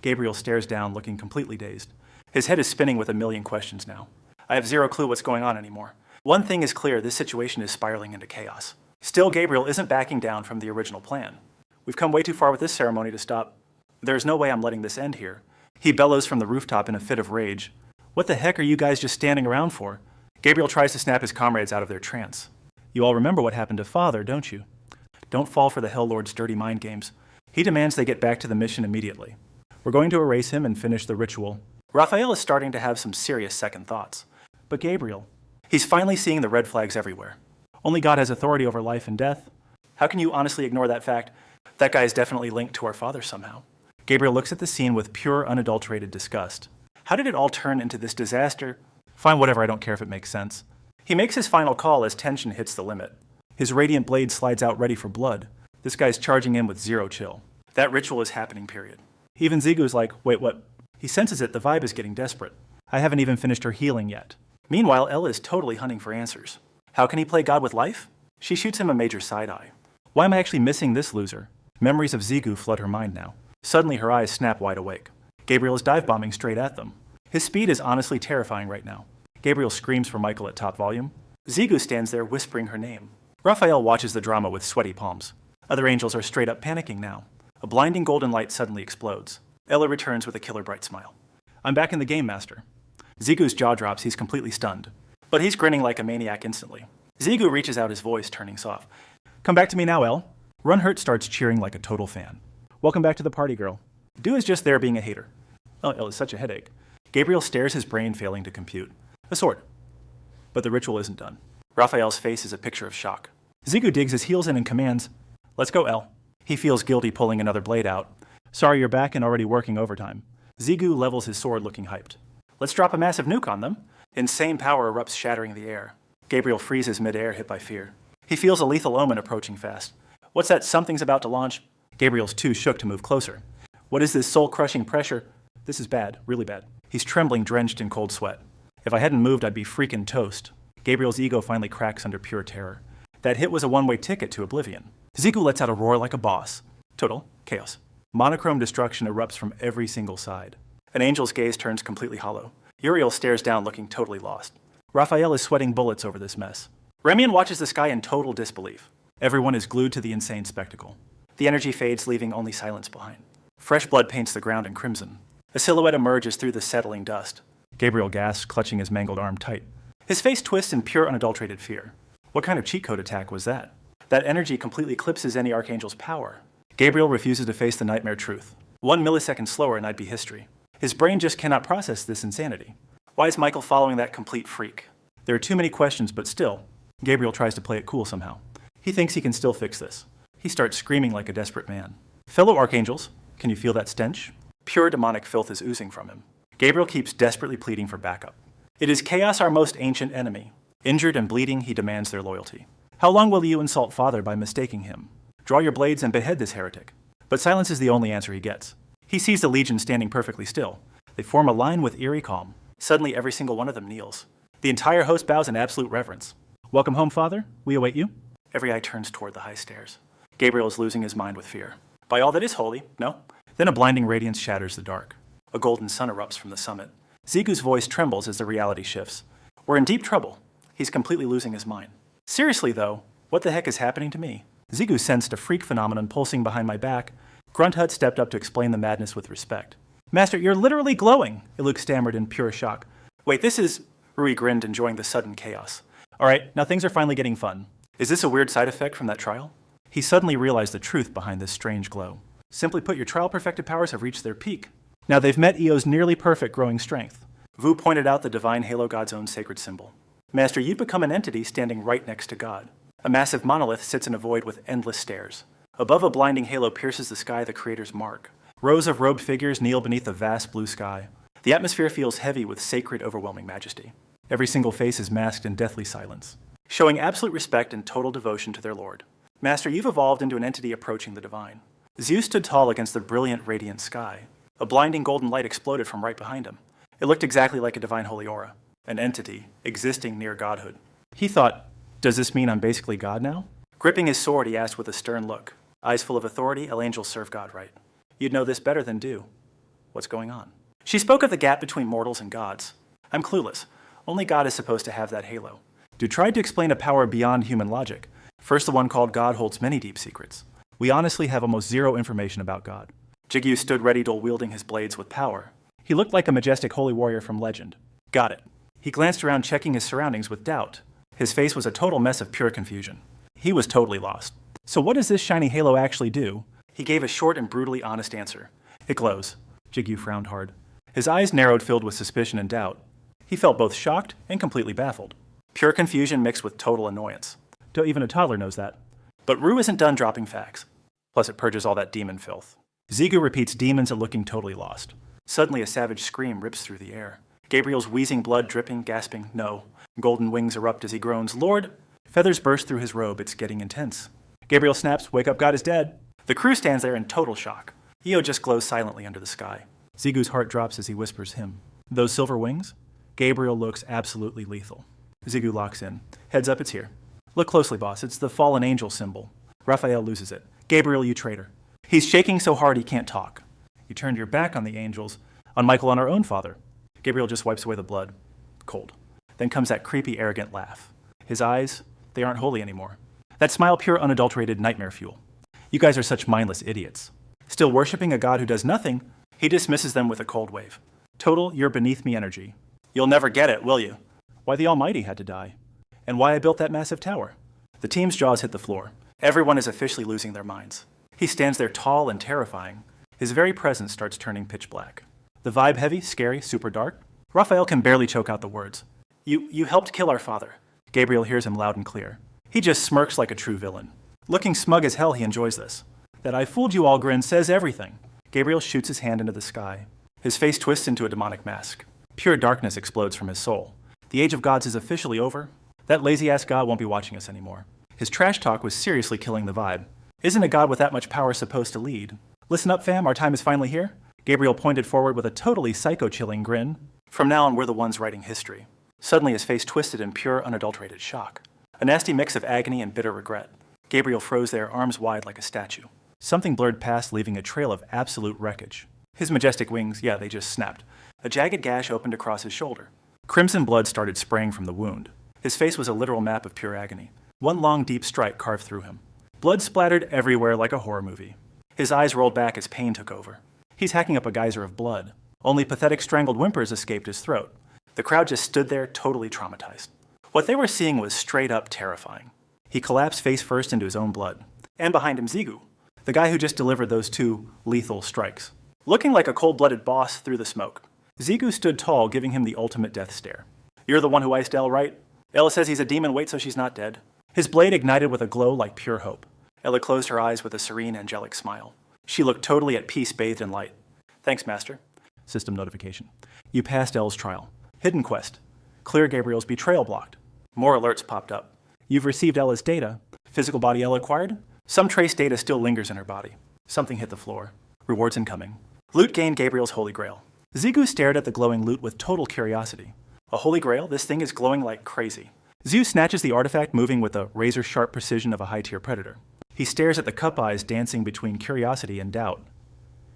Gabriel stares down, looking completely dazed. His head is spinning with a million questions now. I have zero clue what's going on anymore. One thing is clear, this situation is spiraling into chaos. Still, Gabriel isn't backing down from the original plan. We've come way too far with this ceremony to stop. There's no way I'm letting this end here. He bellows from the rooftop in a fit of rage. What the heck are you guys just standing around for? Gabriel tries to snap his comrades out of their trance. You all remember what happened to Father, don't you? Don't fall for the Hell Lord's dirty mind games. He demands they get back to the mission immediately. We're going to erase him and finish the ritual. Raphael is starting to have some serious second thoughts. But Gabriel, he's finally seeing the red flags everywhere. Only God has authority over life and death. How can you honestly ignore that fact? That guy is definitely linked to our father somehow. Gabriel looks at the scene with pure, unadulterated disgust. How did it all turn into this disaster? Fine, whatever, I don't care if it makes sense. He makes his final call as tension hits the limit. His radiant blade slides out ready for blood. This guy's charging in with zero chill. That ritual is happening, period. Even Zigu's like, wait, what? He senses it, the vibe is getting desperate. I haven't even finished her healing yet. Meanwhile, Ella is totally hunting for answers. How can he play God with life? She shoots him a major side-eye. Why am I actually missing this loser? Memories of Zigu flood her mind now. Suddenly her eyes snap wide awake. Gabriel is dive-bombing straight at them. His speed is honestly terrifying right now. Gabriel screams for Michael at top volume. Zigu stands there whispering her name. Raphael watches the drama with sweaty palms. Other angels are straight up panicking now. A blinding golden light suddenly explodes. Ella returns with a killer bright smile. I'm back in the game, Master. Zigu's jaw drops, he's completely stunned. But he's grinning like a maniac instantly. Zigu reaches out, his voice turning soft. Come back to me now, Elle. Runhurt starts cheering like a total fan. Welcome back to the party, girl. Du is just there being a hater. Oh, Elle is such a headache. Gabriel stares, his brain failing to compute. A sword. But the ritual isn't done. Raphael's face is a picture of shock. Zigu digs his heels in and commands, let's go, Elle. He feels guilty pulling another blade out. Sorry you're back and already working overtime. Zigu levels his sword looking hyped. Let's drop a massive nuke on them. Insane power erupts, shattering the air. Gabriel freezes midair, hit by fear. He feels a lethal omen approaching fast. What's that something's about to launch? Gabriel's too shook to move closer. What is this soul-crushing pressure? This is bad, really bad. He's trembling, drenched in cold sweat. If I hadn't moved, I'd be freaking toast. Gabriel's ego finally cracks under pure terror. That hit was a one-way ticket to oblivion. Zigu lets out a roar like a boss. Total chaos. Monochrome destruction erupts from every single side. An angel's gaze turns completely hollow. Uriel stares down, looking totally lost. Raphael is sweating bullets over this mess. Remian watches the sky in total disbelief. Everyone is glued to the insane spectacle. The energy fades, leaving only silence behind. Fresh blood paints the ground in crimson. A silhouette emerges through the settling dust. Gabriel gasps, clutching his mangled arm tight. His face twists in pure, unadulterated fear. What kind of cheat code attack was that? That energy completely eclipses any Archangel's power. Gabriel refuses to face the nightmare truth. 1 millisecond slower and I'd be history. His brain just cannot process this insanity. Why is Michael following that complete freak? There are too many questions, but still, Gabriel tries to play it cool somehow. He thinks he can still fix this. He starts screaming like a desperate man. Fellow Archangels, can you feel that stench? Pure demonic filth is oozing from him. Gabriel keeps desperately pleading for backup. It is chaos, our most ancient enemy. Injured and bleeding, he demands their loyalty. How long will you insult Father by mistaking him? Draw your blades and behead this heretic. But silence is the only answer he gets. He sees the Legion standing perfectly still. They form a line with eerie calm. Suddenly, every single one of them kneels. The entire host bows in absolute reverence. Welcome home, Father. We await you. Every eye turns toward the high stairs. Gabriel is losing his mind with fear. By all that is holy, no. Then a blinding radiance shatters the dark. A golden sun erupts from the summit. Zigu's voice trembles as the reality shifts. We're in deep trouble. He's completely losing his mind. Seriously, though, what the heck is happening to me? Zigu sensed a freak phenomenon pulsing behind my back. Grunthut stepped up to explain the madness with respect. Master, you're literally glowing, Iluk stammered in pure shock. Wait, this is... Rui grinned, enjoying the sudden chaos. All right, now things are finally getting fun. Is this a weird side effect from that trial? He suddenly realized the truth behind this strange glow. Simply put, your trial-perfected powers have reached their peak. Now they've met Eo's nearly perfect growing strength. Vu pointed out the divine Halo God's own sacred symbol. Master, you've become an entity standing right next to God. A massive monolith sits in a void with endless stairs. Above, a blinding halo pierces the sky, the Creator's mark. Rows of robed figures kneel beneath the vast blue sky. The atmosphere feels heavy with sacred, overwhelming majesty. Every single face is masked in deathly silence, showing absolute respect and total devotion to their Lord. Master, you've evolved into an entity approaching the divine. Zeus stood tall against the brilliant, radiant sky. A blinding golden light exploded from right behind him. It looked exactly like a divine holy aura, an entity existing near godhood. He thought, does this mean I'm basically God now? Gripping his sword, he asked with a stern look. Eyes full of authority, angels serve God right. You'd know this better than Du. What's going on? She spoke of the gap between mortals and gods. I'm clueless. Only God is supposed to have that halo. Du tried to explain a power beyond human logic. First, the one called God holds many deep secrets. We honestly have almost zero information about God. Jigyu stood ready, dual-wielding his blades with power. He looked like a majestic holy warrior from legend. Got it. He glanced around, checking his surroundings with doubt. His face was a total mess of pure confusion. He was totally lost. So what does this shiny halo actually do? He gave a short and brutally honest answer. It glows. Jigyu frowned hard. His eyes narrowed, filled with suspicion and doubt. He felt both shocked and completely baffled. Pure confusion mixed with total annoyance. Even a toddler knows that. But Ru isn't done dropping facts. Plus it purges all that demon filth. Zigu repeats demons and looking totally lost. Suddenly a savage scream rips through the air. Gabriel's wheezing blood dripping, gasping, no. Golden wings erupt as he groans, Lord! Feathers burst through his robe, it's getting intense. Gabriel snaps, wake up, God is dead. The crew stands there in total shock. Io just glows silently under the sky. Zigu's heart drops as he whispers him. Those silver wings? Gabriel looks absolutely lethal. Zigu locks in. Heads up, it's here. Look closely, boss, it's the fallen angel symbol. Raphael loses it. Gabriel, you traitor. He's shaking so hard he can't talk. You turned your back on the angels, On Michael and our own father. Gabriel just wipes away the blood. Cold. Then comes that creepy, arrogant laugh. His eyes, they aren't holy anymore. That smile, pure, unadulterated nightmare fuel. You guys are such mindless idiots. Still worshipping a god who does nothing, he dismisses them with a cold wave. Total, you're beneath me energy. You'll never get it, will you? Why the Almighty had to die. And why I built that massive tower. The team's jaws hit the floor. Everyone is officially losing their minds. He stands there tall and terrifying. His very presence starts turning pitch black. The vibe heavy, scary, super dark. Raphael can barely choke out the words. You helped kill our father. Gabriel hears him loud and clear. He just smirks like a true villain. Looking smug as hell, he enjoys this. That I fooled you all grin says everything. Gabriel shoots his hand into the sky. His face twists into a demonic mask. Pure darkness explodes from his soul. The age of gods is officially over. That lazy-ass god won't be watching us anymore. His trash talk was seriously killing the vibe. Isn't a god with that much power supposed to lead? Listen up, fam, our time is finally here. Gabriel pointed forward with a totally psycho-chilling grin. From now on, we're the ones writing history. Suddenly, his face twisted in pure, unadulterated shock. A nasty mix of agony and bitter regret. Gabriel froze there, arms wide like a statue. Something blurred past, leaving a trail of absolute wreckage. His majestic wings, yeah, they just snapped. A jagged gash opened across his shoulder. Crimson blood started spraying from the wound. His face was a literal map of pure agony. One long, deep strike carved through him. Blood splattered everywhere like a horror movie. His eyes rolled back as pain took over. He's hacking up a geyser of blood. Only pathetic strangled whimpers escaped his throat. The crowd just stood there, totally traumatized. What they were seeing was straight up terrifying. He collapsed face first into his own blood. And behind him, Zigu, the guy who just delivered those 2 lethal strikes. Looking like a cold-blooded boss through the smoke. Zigu stood tall, giving him the ultimate death stare. You're the one who iced Elle, right? Ella says he's a demon, wait so she's not dead. His blade ignited with a glow like pure hope. Ella closed her eyes with a serene, angelic smile. She looked totally at peace, bathed in light. Thanks, Master. System notification. You passed Elle's trial. Hidden quest. Clear Gabriel's betrayal blocked. More alerts popped up. You've received Ella's data. Physical body Ella acquired? Some trace data still lingers in her body. Something hit the floor. Rewards incoming. Loot gained Gabriel's holy grail. Zigu stared at the glowing loot with total curiosity. A holy grail? This thing is glowing like crazy. Zeus snatches the artifact, moving with the razor-sharp precision of a high-tier predator. He stares at the cup eyes dancing between curiosity and doubt.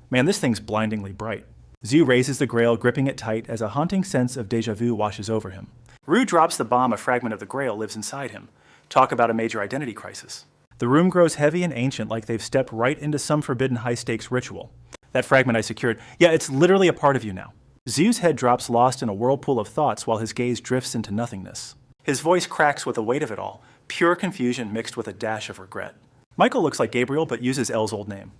Man, this thing's blindingly bright. Zhu raises the grail, gripping it tight as a haunting sense of déjà vu washes over him. Rue drops the bomb. A fragment of the grail lives inside him. Talk about a major identity crisis. The room grows heavy and ancient, like they've stepped right into some forbidden high-stakes ritual. That fragment I secured, yeah, it's literally a part of you now. Zhu's head drops, lost in a whirlpool of thoughts, while his gaze drifts into nothingness. His voice cracks with the weight of it all, pure confusion mixed with a dash of regret. Michael looks like Gabriel, but uses Elle's old name.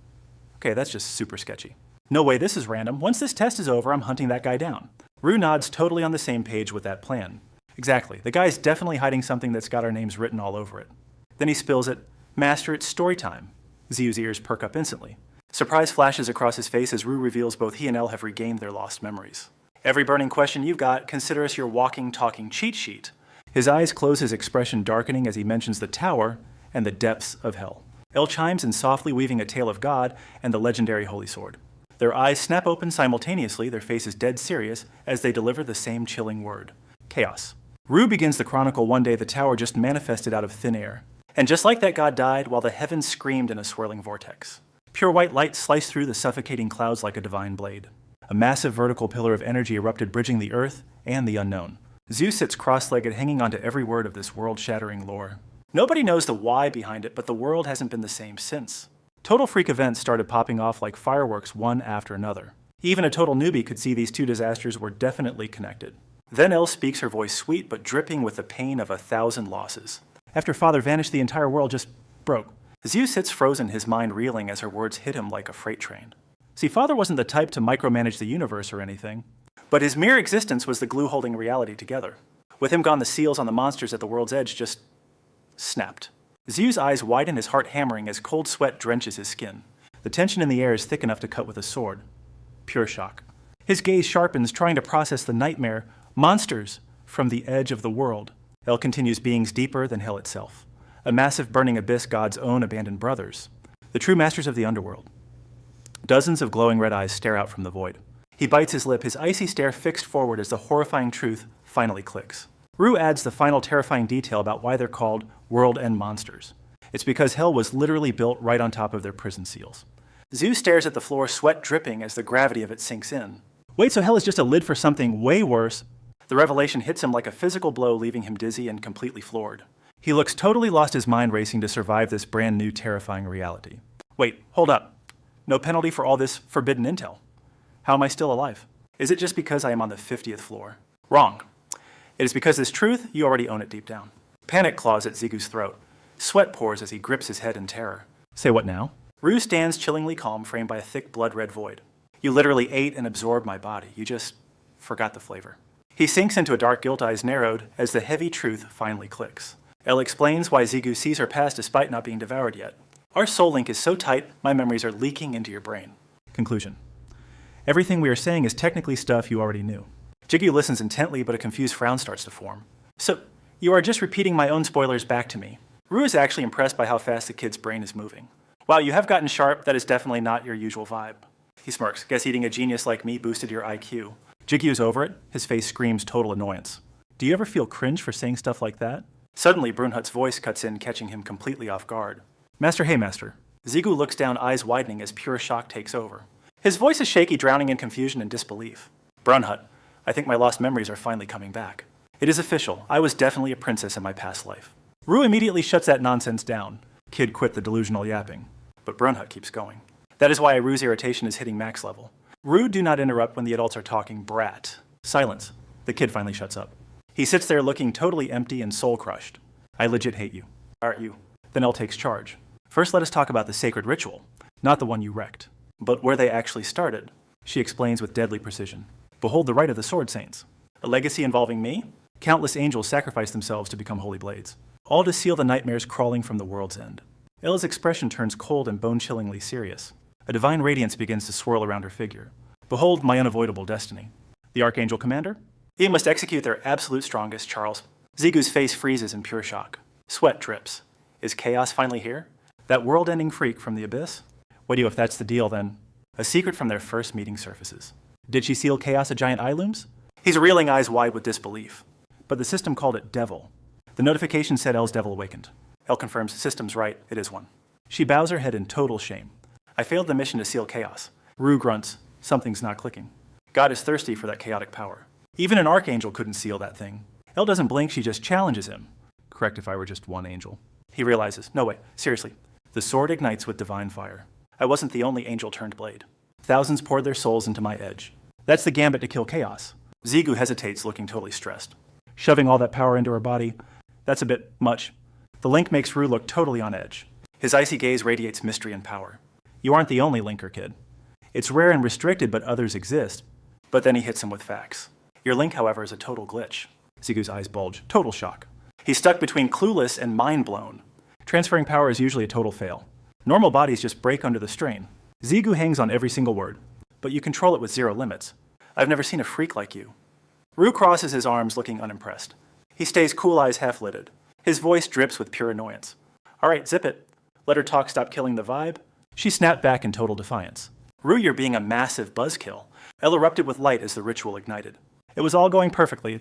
Okay, that's just super sketchy. No way, this is random. Once this test is over, I'm hunting that guy down. Rue nods, totally on the same page with that plan. Exactly, the guy's definitely hiding something that's got our names written all over it. Then he spills it, Master, it's story time. Zhu's ears perk up instantly. Surprise flashes across his face as Rue reveals both he and Elle have regained their lost memories. Every burning question you've got, consider us your walking, talking cheat sheet. His eyes close, his expression darkening as he mentions the tower and the depths of hell. Elle chimes in, softly weaving a tale of God and the legendary holy sword. Their eyes snap open simultaneously, their faces dead serious, as they deliver the same chilling word. Chaos. Rue begins the chronicle one day the tower just manifested out of thin air. And just like that god died, while the heavens screamed in a swirling vortex. Pure white light sliced through the suffocating clouds like a divine blade. A massive vertical pillar of energy erupted, bridging the earth and the unknown. Zhu sits cross-legged, hanging onto every word of this world-shattering lore. Nobody knows the why behind it, but the world hasn't been the same since. Total freak events started popping off like fireworks one after another. Even a total newbie could see these 2 disasters were definitely connected. Then Elle speaks, her voice sweet but dripping with the pain of 1,000 losses. After Father vanished, the entire world just broke. Zhu sits frozen, his mind reeling as her words hit him like a freight train. See, Father wasn't the type to micromanage the universe or anything, but his mere existence was the glue holding reality together. With him gone, the seals on the monsters at the world's edge just snapped. Zhu's eyes widen, his heart hammering as cold sweat drenches his skin. The tension in the air is thick enough to cut with a sword. Pure shock. His gaze sharpens, trying to process the nightmare. Monsters from the edge of the world. Elle continues, beings deeper than hell itself. A massive burning abyss, God's own abandoned brothers. The true masters of the underworld. Dozens of glowing red eyes stare out from the void. He bites his lip, his icy stare fixed forward as the horrifying truth finally clicks. Rue adds the final terrifying detail about why they're called world-end monsters. It's because hell was literally built right on top of their prison seals. Zhu stares at the floor, sweat dripping as the gravity of it sinks in. Wait, so hell is just a lid for something way worse. The revelation hits him like a physical blow, leaving him dizzy and completely floored. He looks totally lost, his mind racing to survive this brand new terrifying reality. Wait, hold up. No penalty for all this forbidden intel. How am I still alive? Is it just because I am on the 50th floor? Wrong. It is because this truth, you already own it deep down. Panic claws at Zigu's throat. Sweat pours as he grips his head in terror. Say what now? Rue stands chillingly calm, framed by a thick blood-red void. You literally ate and absorbed my body. You just forgot the flavor. He sinks into a dark, guilt eyes narrowed as the heavy truth finally clicks. Elle explains why Zigu sees her past despite not being devoured yet. Our soul link is so tight, my memories are leaking into your brain. Conclusion. Everything we are saying is technically stuff you already knew. Jigu listens intently, but a confused frown starts to form. So, you are just repeating my own spoilers back to me. Rue is actually impressed by how fast the kid's brain is moving. Wow, you have gotten sharp. That is definitely not your usual vibe. He smirks. Guess eating a genius like me boosted your IQ. Jigyu's over it. His face screams total annoyance. Do you ever feel cringe for saying stuff like that? Suddenly, Brunhut's voice cuts in, catching him completely off guard. Master, hey, Master. Zigu looks down, eyes widening as pure shock takes over. His voice is shaky, drowning in confusion and disbelief. Brunhut, I think my lost memories are finally coming back. It is official. I was definitely a princess in my past life. Rue immediately shuts that nonsense down. Kid quit the delusional yapping. But Brunhut keeps going. That is why Rue's irritation is hitting max level. Rue, do not interrupt when the adults are talking, brat. Silence. The kid finally shuts up. He sits there looking totally empty and soul-crushed. I legit hate you. Aren't you? Then Elle takes charge. First, let us talk about the sacred ritual, not the one you wrecked, but where they actually started. She explains with deadly precision. Behold the rite of the Sword Saints. A legacy involving me? Countless angels sacrificed themselves to become holy blades, all to seal the nightmares crawling from the world's end. Elle's expression turns cold and bone-chillingly serious. A divine radiance begins to swirl around her figure. Behold my unavoidable destiny. The Archangel Commander? You must execute their absolute strongest, Charles. Zigu's face freezes in pure shock. Sweat drips. Is chaos finally here? That world-ending freak from the abyss? What do you if that's the deal, then? A secret from their first meeting surfaces. Did she seal chaos at giant eye looms? He's reeling, eyes wide with disbelief. But the system called it Devil. The notification said Elle's devil awakened. Elle confirms system's right, it is one. She bows her head in total shame. I failed the mission to seal chaos. Rue grunts, something's not clicking. God is thirsty for that chaotic power. Even an archangel couldn't seal that thing. Elle doesn't blink, she just challenges him. Correct if I were just one angel. He realizes, no way, seriously. The sword ignites with divine fire. I wasn't the only angel turned blade. Thousands poured their souls into my edge. That's the gambit to kill chaos. Zigu hesitates, looking totally stressed. Shoving all that power into her body, that's a bit much. The link makes Rue look totally on edge. His icy gaze radiates mystery and power. You aren't the only linker, kid. It's rare and restricted, but others exist. But then he hits him with facts. Your link, however, is a total glitch. Zigu's eyes bulge. Total shock. He's stuck between clueless and mind-blown. Transferring power is usually a total fail. Normal bodies just break under the strain. Zigu hangs on every single word, but you control it with zero limits. I've never seen a freak like you. Rue crosses his arms, looking unimpressed. He stays cool, eyes half-lidded. His voice drips with pure annoyance. All right, zip it. Let her talk stop killing the vibe. She snapped back in total defiance. Rue, you're being a massive buzzkill. Elle erupted with light as the ritual ignited. It was all going perfectly,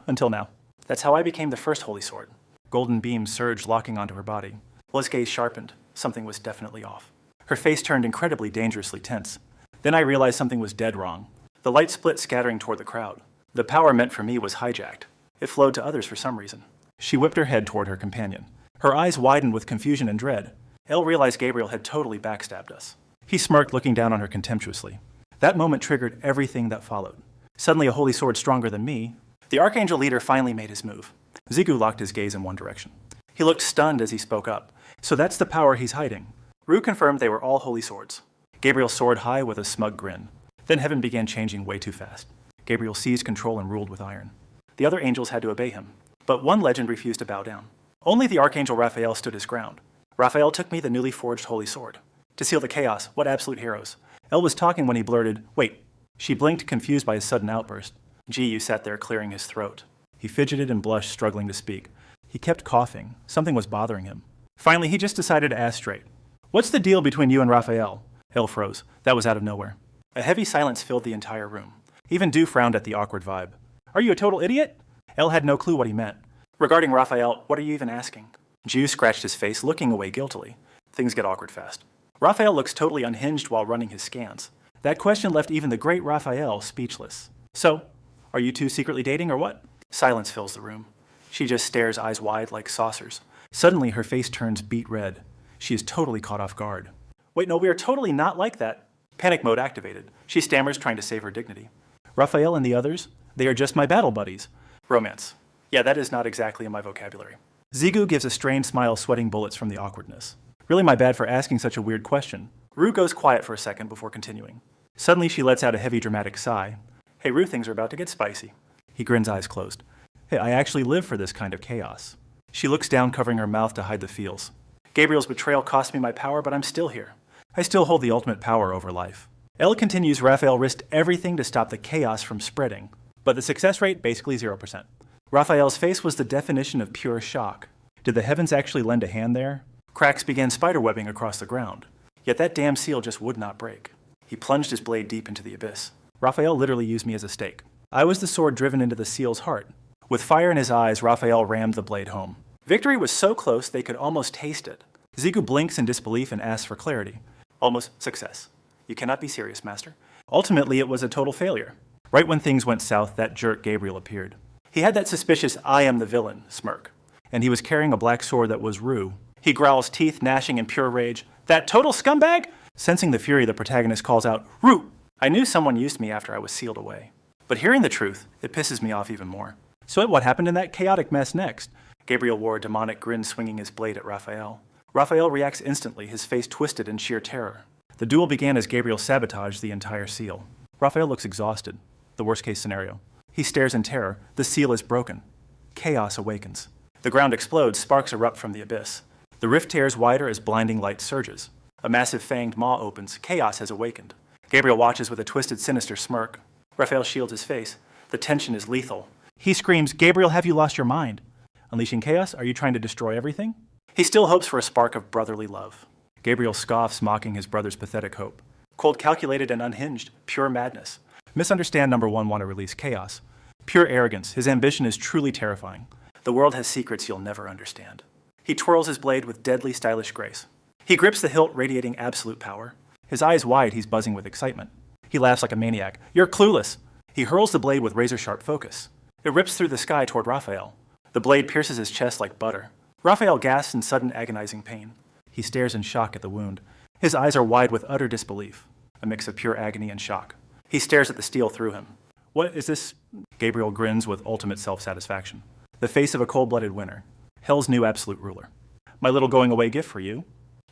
until now. That's how I became the first holy sword. Golden beams surged, locking onto her body. Elle's gaze sharpened. Something was definitely off. Her face turned incredibly dangerously tense. Then I realized something was dead wrong. The light split, scattering toward the crowd. The power meant for me was hijacked. It flowed to others for some reason. She whipped her head toward her companion. Her eyes widened with confusion and dread. Elle realized Gabriel had totally backstabbed us. He smirked, looking down on her contemptuously. That moment triggered everything that followed. Suddenly a holy sword stronger than me. The Archangel leader finally made his move. Zigu locked his gaze in one direction. He looked stunned as he spoke up. So that's the power he's hiding. Rue confirmed they were all holy swords. Gabriel soared high with a smug grin. Then heaven began changing way too fast. Gabriel seized control and ruled with iron. The other angels had to obey him. But one legend refused to bow down. Only the Archangel Raphael stood his ground. Raphael took me the newly forged holy sword. To seal the chaos, what absolute heroes. Elle was talking when he blurted, wait. She blinked, confused by his sudden outburst. Ji sat there, clearing his throat. He fidgeted and blushed, struggling to speak. He kept coughing. Something was bothering him. Finally, he just decided to ask straight. What's the deal between you and Raphael? Elle froze. That was out of nowhere. A heavy silence filled the entire room. Even Du frowned at the awkward vibe. Are you a total idiot? Elle had no clue what he meant. Regarding Raphael, what are you even asking? Ju scratched his face, looking away guiltily. Things get awkward fast. Raphael looks totally unhinged while running his scans. That question left even the great Raphael speechless. So, are you two secretly dating or what? Silence fills the room. She just stares eyes wide like saucers. Suddenly, her face turns beet red. She is totally caught off guard. Wait, no, we are totally not like that. Panic mode activated. She stammers, trying to save her dignity. Raphael and the others, they are just my battle buddies. Romance. Yeah, that is not exactly in my vocabulary. Zigu gives a strained smile, sweating bullets from the awkwardness. Really my bad for asking such a weird question. Rue goes quiet for a second before continuing. Suddenly she lets out a heavy dramatic sigh. Hey Rue, things are about to get spicy. He grins, eyes closed. Hey, I actually live for this kind of chaos. She looks down, covering her mouth to hide the feels. Gabriel's betrayal cost me my power, but I'm still here. I still hold the ultimate power over life. Elle continues. Raphael risked everything to stop the chaos from spreading, but the success rate basically 0%. Raphael's face was the definition of pure shock. Did the heavens actually lend a hand there? Cracks began spiderwebbing across the ground. Yet that damn seal just would not break. He plunged his blade deep into the abyss. Raphael literally used me as a stake. I was the sword driven into the seal's heart. With fire in his eyes, Raphael rammed the blade home. Victory was so close they could almost taste it. Zigu blinks in disbelief and asks for clarity. Almost success. You cannot be serious, Master. Ultimately, it was a total failure. Right when things went south, that jerk Gabriel appeared. He had that suspicious "I am the villain" smirk, and he was carrying a black sword that was Rue. He growls, teeth gnashing in pure rage. That total scumbag! Sensing the fury, the protagonist calls out, Rue! I knew someone used me after I was sealed away. But hearing the truth, it pisses me off even more. So what happened in that chaotic mess next? Gabriel wore a demonic grin, swinging his blade at Raphael. Raphael reacts instantly, his face twisted in sheer terror. The duel began as Gabriel sabotaged the entire seal. Raphael looks exhausted. The worst-case scenario. He stares in terror. The seal is broken. Chaos awakens. The ground explodes, sparks erupt from the abyss. The rift tears wider as blinding light surges. A massive fanged maw opens. Chaos has awakened. Gabriel watches with a twisted, sinister smirk. Raphael shields his face. The tension is lethal. He screams, Gabriel, have you lost your mind? Unleashing chaos? Are you trying to destroy everything? He still hopes for a spark of brotherly love. Gabriel scoffs, mocking his brother's pathetic hope. Cold, calculated, and unhinged. Pure madness. Misunderstand number one want to release chaos. Pure arrogance. His ambition is truly terrifying. The world has secrets you'll never understand. He twirls his blade with deadly, stylish grace. He grips the hilt, radiating absolute power. His eyes wide, he's buzzing with excitement. He laughs like a maniac. You're clueless. He hurls the blade with razor-sharp focus. It rips through the sky toward Raphael. The blade pierces his chest like butter. Raphael gasps in sudden, agonizing pain. He stares in shock at the wound. His eyes are wide with utter disbelief, a mix of pure agony and shock. He stares at the steel through him. What is this? Gabriel grins with ultimate self-satisfaction. The face of a cold-blooded winner. Hell's new absolute ruler. My little going-away gift for you.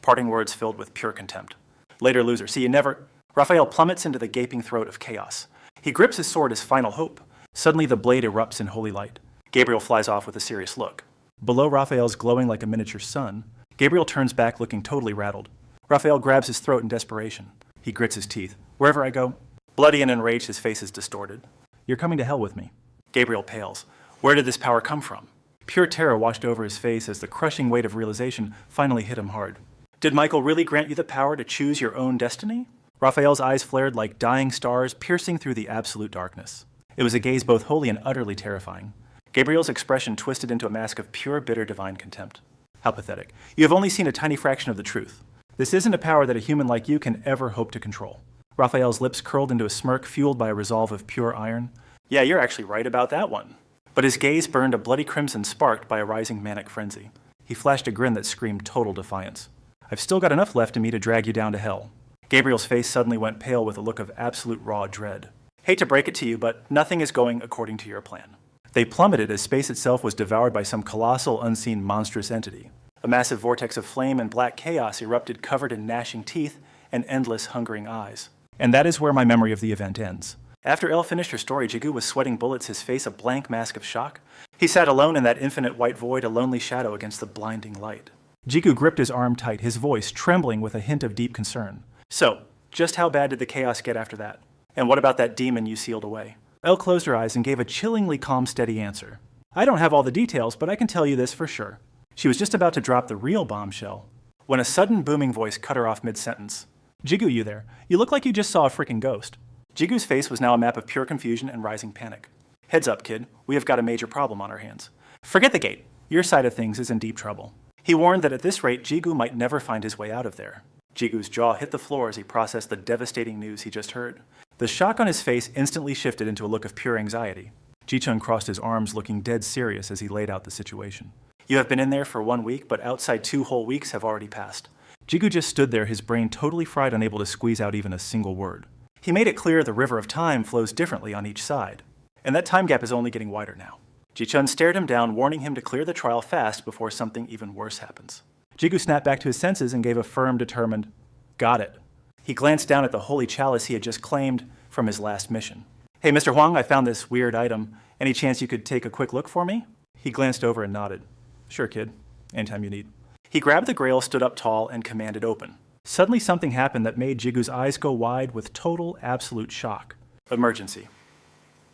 Parting words filled with pure contempt. Later, loser. See, you never... Raphael plummets into the gaping throat of chaos. He grips his sword as final hope. Suddenly, the blade erupts in holy light. Gabriel flies off with a serious look. Below Raphael's glowing like a miniature sun, Gabriel turns back looking totally rattled. Raphael grabs his throat in desperation. He grits his teeth. Wherever I go... Bloody and enraged, his face is distorted. You're coming to hell with me. Gabriel pales. Where did this power come from? Pure terror washed over his face as the crushing weight of realization finally hit him hard. Did Michael really grant you the power to choose your own destiny? Raphael's eyes flared like dying stars, piercing through the absolute darkness. It was a gaze both holy and utterly terrifying. Gabriel's expression twisted into a mask of pure, bitter, divine contempt. How pathetic. You have only seen a tiny fraction of the truth. This isn't a power that a human like you can ever hope to control. Raphael's lips curled into a smirk fueled by a resolve of pure iron. Yeah, you're actually right about that one. But his gaze burned a bloody crimson sparked by a rising manic frenzy. He flashed a grin that screamed total defiance. I've still got enough left in me to drag you down to hell. Gabriel's face suddenly went pale with a look of absolute raw dread. Hate to break it to you, but nothing is going according to your plan. They plummeted as space itself was devoured by some colossal, unseen, monstrous entity. A massive vortex of flame and black chaos erupted, covered in gnashing teeth and endless, hungering eyes. And that is where my memory of the event ends. After Elle finished her story, Jigu was sweating bullets, his face a blank mask of shock. He sat alone in that infinite white void, a lonely shadow against the blinding light. Jigu gripped his arm tight, his voice trembling with a hint of deep concern. So, just how bad did the chaos get after that? And what about that demon you sealed away? Elle closed her eyes and gave a chillingly calm, steady answer. I don't have all the details, but I can tell you this for sure. She was just about to drop the real bombshell when a sudden booming voice cut her off mid-sentence. Jigu, you there? You look like you just saw a freaking ghost. Jigu's face was now a map of pure confusion and rising panic. Heads up, kid. We have got a major problem on our hands. Forget the gate. Your side of things is in deep trouble. He warned that at this rate, Jigu might never find his way out of there. Jigu's jaw hit the floor as he processed the devastating news he just heard. The shock on his face instantly shifted into a look of pure anxiety. Ji-chun crossed his arms, looking dead serious as he laid out the situation. You have been in there for 1 week, but outside 2 whole weeks have already passed. Jigu just stood there, his brain totally fried, unable to squeeze out even a single word. He made it clear the river of time flows differently on each side, and that time gap is only getting wider now. Ji-chun stared him down, warning him to clear the trial fast before something even worse happens. Jigu snapped back to his senses and gave a firm, determined, "Got it." He glanced down at the holy chalice he had just claimed from his last mission. "Hey, Mr. Huang, I found this weird item. Any chance you could take a quick look for me?" He glanced over and nodded. "Sure, kid. Anytime you need." He grabbed the grail, stood up tall, and commanded open. Suddenly something happened that made Jigu's eyes go wide with total, absolute shock. Emergency.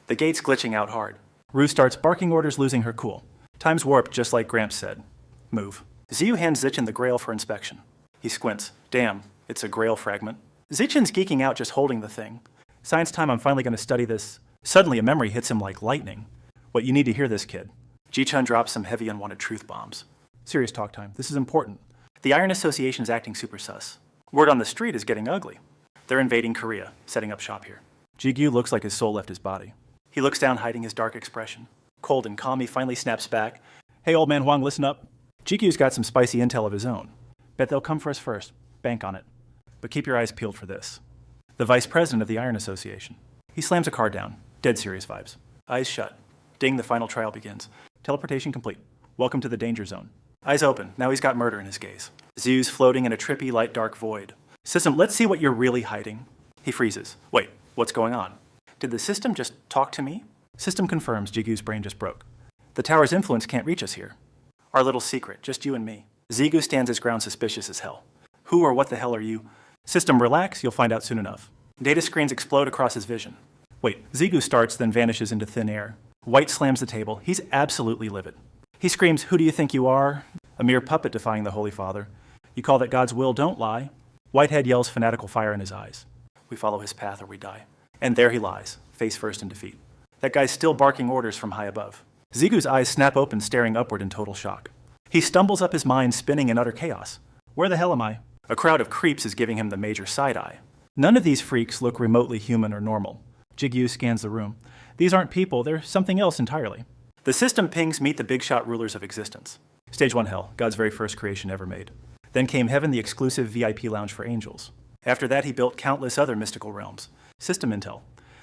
The gate's glitching out hard. Rue starts barking orders, losing her cool. Time's warped, just like Gramps said. Move. Ziyu hands Zichin the grail for inspection. He squints. Damn, it's a grail fragment. Zichin's geeking out just holding the thing. Science time, I'm finally going to study this. Suddenly a memory hits him like lightning. What, you need to hear this, kid. Ji-chun drops some heavy unwanted truth bombs. Serious talk time. This is important. The Iron Association's acting super sus. Word on the street is getting ugly. They're invading Korea, setting up shop here. Jigyu looks like his soul left his body. He looks down, hiding his dark expression. Cold and calm, he finally snaps back. Hey, old man Huang, listen up. Jigyu's got some spicy intel of his own. Bet they'll come for us first. Bank on it. But keep your eyes peeled for this. The vice president of the Iron Association. He slams a card down. Dead serious vibes. Eyes shut. Ding, the final trial begins. Teleportation complete. Welcome to the danger zone. Eyes open. Now he's got murder in his gaze. Zhu's floating in a trippy, light, dark void. System, let's see what you're really hiding. He freezes. Wait, what's going on? Did the system just talk to me? System confirms Jigu's brain just broke. The tower's influence can't reach us here. Our little secret, just you and me. Zigu stands his ground, suspicious as hell. Who or what the hell are you? System, relax, you'll find out soon enough. Data screens explode across his vision. Wait, Zigu starts, then vanishes into thin air. White slams the table. He's absolutely livid. He screams, who do you think you are? A mere puppet defying the Holy Father. You call that God's will, don't lie. Whitehead yells, fanatical fire in his eyes. We follow his path or we die. And there he lies, face first in defeat. That guy's still barking orders from high above. Zigu's eyes snap open, staring upward in total shock. He stumbles up, his mind spinning in utter chaos. Where the hell am I? A crowd of creeps is giving him the major side-eye. None of these freaks look remotely human or normal. Jigyu scans the room. These aren't people, they're something else entirely. The system pings meet the big shot rulers of existence. Stage 1 hell, God's very first creation ever made. Then came heaven, the exclusive VIP lounge for angels. After that, he built countless other mystical realms. System intel.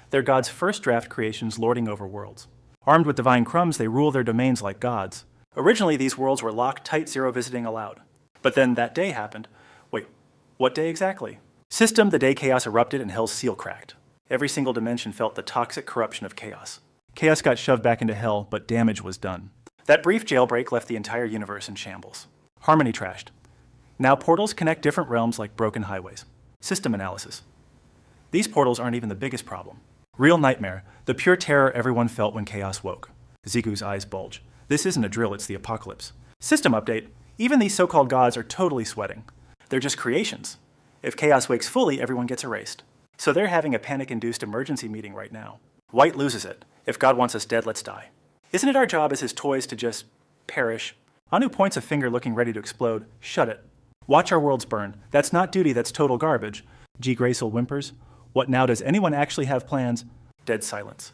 They're God's first draft creations lording over worlds. Armed with divine crumbs, they rule their domains like gods. Originally, these worlds were locked tight, zero visiting allowed. But then that day happened. Wait, what day exactly? System, the day chaos erupted and hell's seal cracked. Every single dimension felt the toxic corruption of chaos. Chaos got shoved back into hell, but damage was done. That brief jailbreak left the entire universe in shambles. Harmony trashed. Now portals connect different realms like broken highways. System analysis. These portals aren't even the biggest problem. Real nightmare, the pure terror everyone felt when chaos woke. Zigu's eyes bulge. This isn't a drill, it's the apocalypse. System update. Even these so-called gods are totally sweating. They're just creations. If chaos wakes fully, everyone gets erased. So they're having a panic-induced emergency meeting right now. White loses it. If God wants us dead, let's die. Isn't it our job as his toys to just perish? Anu points a finger, looking ready to explode. Shut it. Watch our worlds burn. That's not duty, that's total garbage. G. Gracel whimpers. What now, does anyone actually have plans? Dead silence.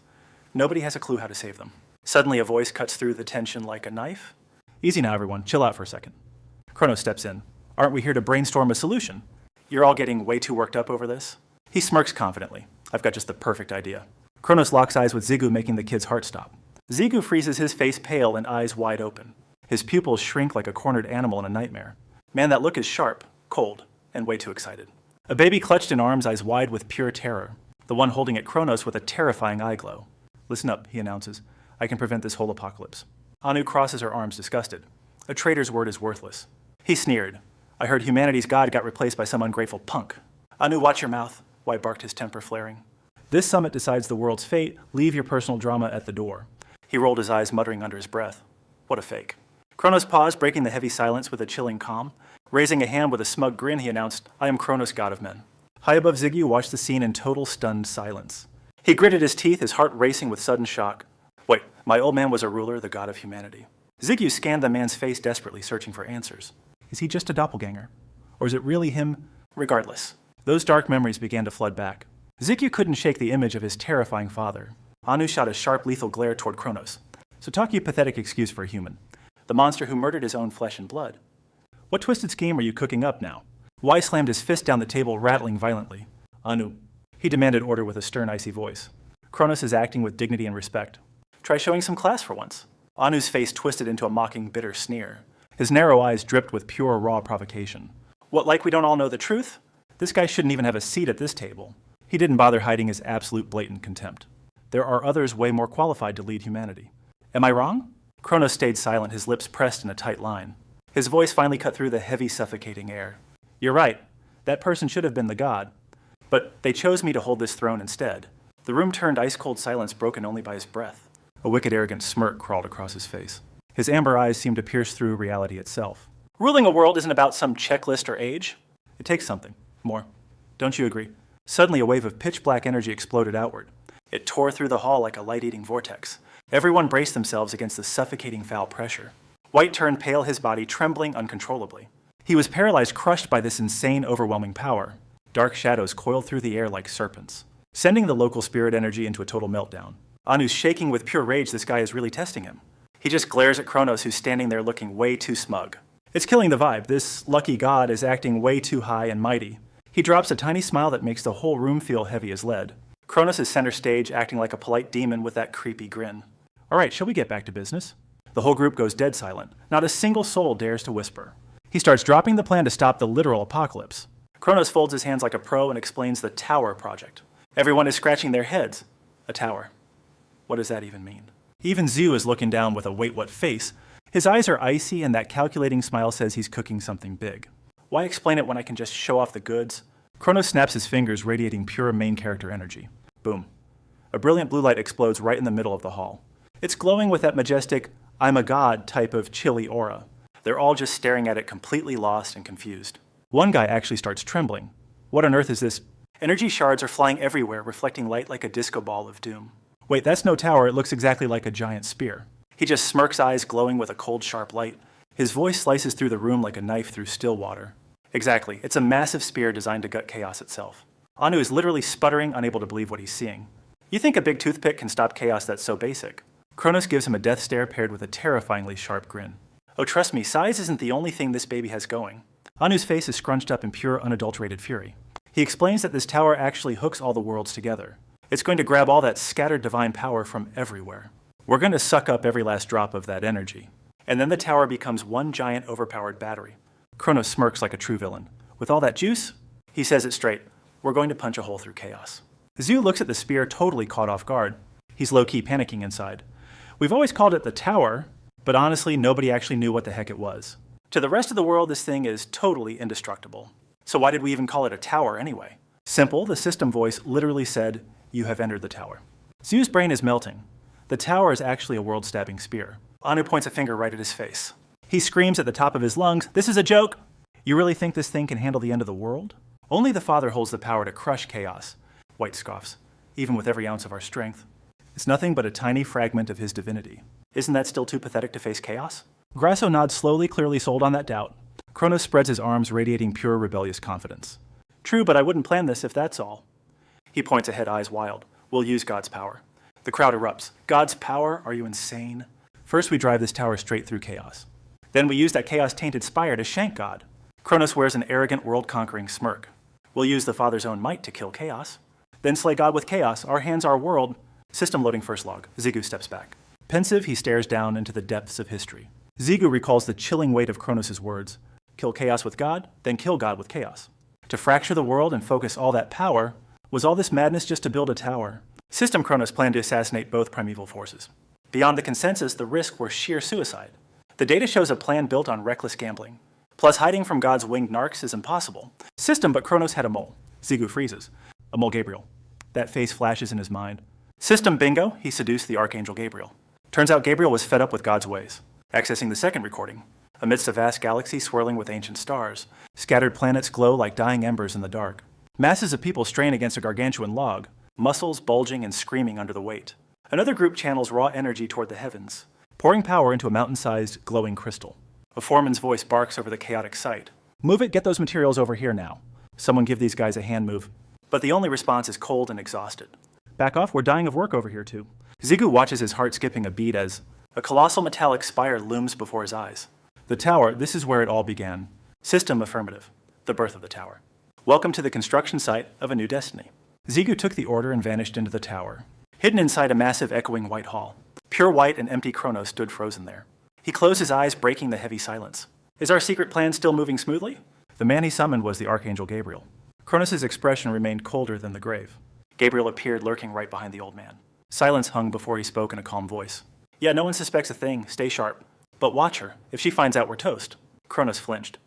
Nobody has a clue how to save them. Suddenly a voice cuts through the tension like a knife. Easy now, everyone. Chill out for a second. Kronos steps in. Aren't we here to brainstorm a solution? You're all getting way too worked up over this. He smirks confidently. I've got just the perfect idea. Kronos locks eyes with Zigu, making the kid's heart stop. Zigu freezes, his face pale and eyes wide open. His pupils shrink like a cornered animal in a nightmare. Man, that look is sharp, cold, and way too excited. A baby clutched in arms, eyes wide with pure terror. The one holding it, Kronos, with a terrifying eye glow. Listen up, he announces. I can prevent this whole apocalypse. Anu crosses her arms, disgusted. A traitor's word is worthless. He sneered. I heard humanity's god got replaced by some ungrateful punk. Anu, watch your mouth, White barked, his temper flaring. This summit decides the world's fate. Leave your personal drama at the door. He rolled his eyes, muttering under his breath. What a fake. Kronos paused, breaking the heavy silence with a chilling calm. Raising a hand with a smug grin, he announced, I am Kronos, god of men. High above Ziggy watched the scene in total stunned silence. He gritted his teeth, his heart racing with sudden shock. Wait, my old man was a ruler, the god of humanity. Ziggy scanned the man's face desperately, searching for answers. Is he just a doppelganger? Or is it really him Regardless, those dark memories began to flood back. Zikyu couldn't shake the image of his terrifying father. Anu shot a sharp, lethal glare toward Kronos. So talk you pathetic excuse for a human. The monster who murdered his own flesh and blood. What twisted scheme are you cooking up now? Y slammed his fist down the table, rattling violently. Anu. He demanded order with a stern, icy voice. Kronos is acting with dignity and respect. Try showing some class for once. Anu's face twisted into a mocking, bitter sneer. His narrow eyes dripped with pure, raw provocation. What, like we don't all know the truth? This guy shouldn't even have a seat at this table. He didn't bother hiding his absolute blatant contempt. There are others way more qualified to lead humanity. Am I wrong? Kronos stayed silent, his lips pressed in a tight line. His voice finally cut through the heavy, suffocating air. You're right. That person should have been the god. But they chose me to hold this throne instead. The room turned ice-cold silence, broken only by his breath. A wicked, arrogant smirk crawled across his face. His amber eyes seemed to pierce through reality itself. Ruling a world isn't about some checklist or age. It takes something. More. Don't you agree? Suddenly, a wave of pitch-black energy exploded outward. It tore through the hall like a light-eating vortex. Everyone braced themselves against the suffocating foul pressure. White turned pale, his body trembling uncontrollably. He was paralyzed, crushed by this insane, overwhelming power. Dark shadows coiled through the air like serpents, sending the local spirit energy into a total meltdown. Anu's shaking with pure rage. This guy is really testing him. He just glares at Kronos, who's standing there looking way too smug. It's killing the vibe. This lucky god is acting way too high and mighty. He drops a tiny smile that makes the whole room feel heavy as lead. Kronos is center stage, acting like a polite demon with that creepy grin. All right, shall we get back to business? The whole group goes dead silent. Not a single soul dares to whisper. He starts dropping the plan to stop the literal apocalypse. Kronos folds his hands like a pro and explains the Tower Project. Everyone is scratching their heads. A tower. What does that even mean? Even Zhu is looking down with a wait-what face. His eyes are icy and that calculating smile says he's cooking something big. Why explain it when I can just show off the goods? Kronos snaps his fingers, radiating pure main character energy. Boom. A brilliant blue light explodes right in the middle of the hall. It's glowing with that majestic, I'm a god type of chilly aura. They're all just staring at it, completely lost and confused. One guy actually starts trembling. What on earth is this? Energy shards are flying everywhere, reflecting light like a disco ball of doom. Wait, that's no tower. It looks exactly like a giant spear. He just smirks, eyes glowing with a cold, sharp light. His voice slices through the room like a knife through still water. Exactly. It's a massive spear designed to gut chaos itself. Anu is literally sputtering, unable to believe what he's seeing. You think a big toothpick can stop chaos that's so basic? Kronos gives him a death stare paired with a terrifyingly sharp grin. Oh, trust me, size isn't the only thing this baby has going. Anu's face is scrunched up in pure, unadulterated fury. He explains that this tower actually hooks all the worlds together. It's going to grab all that scattered divine power from everywhere. We're going to suck up every last drop of that energy. And then the tower becomes one giant overpowered battery. Kronos smirks like a true villain. With all that juice, he says it straight, we're going to punch a hole through chaos. Zhu looks at the spear, totally caught off guard. He's low-key panicking inside. We've always called it the tower, but honestly, nobody actually knew what the heck it was. To the rest of the world, this thing is totally indestructible. So why did we even call it a tower anyway? Simple, the system voice literally said, you have entered the tower. Zhu's brain is melting. The tower is actually a world-stabbing spear. Anu points a finger right at his face. He screams at the top of his lungs, this is a joke! You really think this thing can handle the end of the world? Only the Father holds the power to crush chaos. White scoffs, even with every ounce of our strength. It's nothing but a tiny fragment of his divinity. Isn't that still too pathetic to face chaos? Grasso nods slowly, clearly sold on that doubt. Kronos spreads his arms, radiating pure rebellious confidence. True, but I wouldn't plan this if that's all. He points ahead, eyes wild. We'll use God's power. The crowd erupts. God's power? Are you insane? First, we drive this tower straight through chaos. Then we use that chaos-tainted spire to shank God. Kronos wears an arrogant, world-conquering smirk. We'll use the Father's own might to kill chaos. Then slay God with chaos. Our hands, our world. System loading first log. Ziggu steps back. Pensive, he stares down into the depths of history. Ziggu recalls the chilling weight of Kronos' words. Kill chaos with God, then kill God with chaos. To fracture the world and focus all that power, was all this madness just to build a tower? System Kronos planned to assassinate both primeval forces. Beyond the consensus, the risks were sheer suicide. The data shows a plan built on reckless gambling. Plus, hiding from God's winged narcs is impossible. System, but Kronos had a mole. Ziggu freezes. A mole Gabriel. That face flashes in his mind. System bingo, he seduced the Archangel Gabriel. Turns out Gabriel was fed up with God's ways. Accessing the second recording. Amidst a vast galaxy swirling with ancient stars, scattered planets glow like dying embers in the dark. Masses of people strain against a gargantuan log, muscles bulging and screaming under the weight. Another group channels raw energy toward the heavens, pouring power into a mountain-sized, glowing crystal. A foreman's voice barks over the chaotic sight. Move it, get those materials over here now. Someone give these guys a hand move. But the only response is cold and exhausted. Back off, we're dying of work over here too. Zigu watches his heart skipping a beat as a colossal metallic spire looms before his eyes. The tower, this is where it all began. System affirmative. The birth of the tower. Welcome to the construction site of a new destiny. Zigu took the order and vanished into the tower. Hidden inside a massive echoing white hall. Pure white and empty Kronos stood frozen there. He closed his eyes, breaking the heavy silence. Is our secret plan still moving smoothly? The man he summoned was the Archangel Gabriel. Kronos' expression remained colder than the grave. Gabriel appeared lurking right behind the old man. Silence hung before he spoke in a calm voice. Yeah, no one suspects a thing. Stay sharp. But watch her. If she finds out we're toast. Kronos flinched.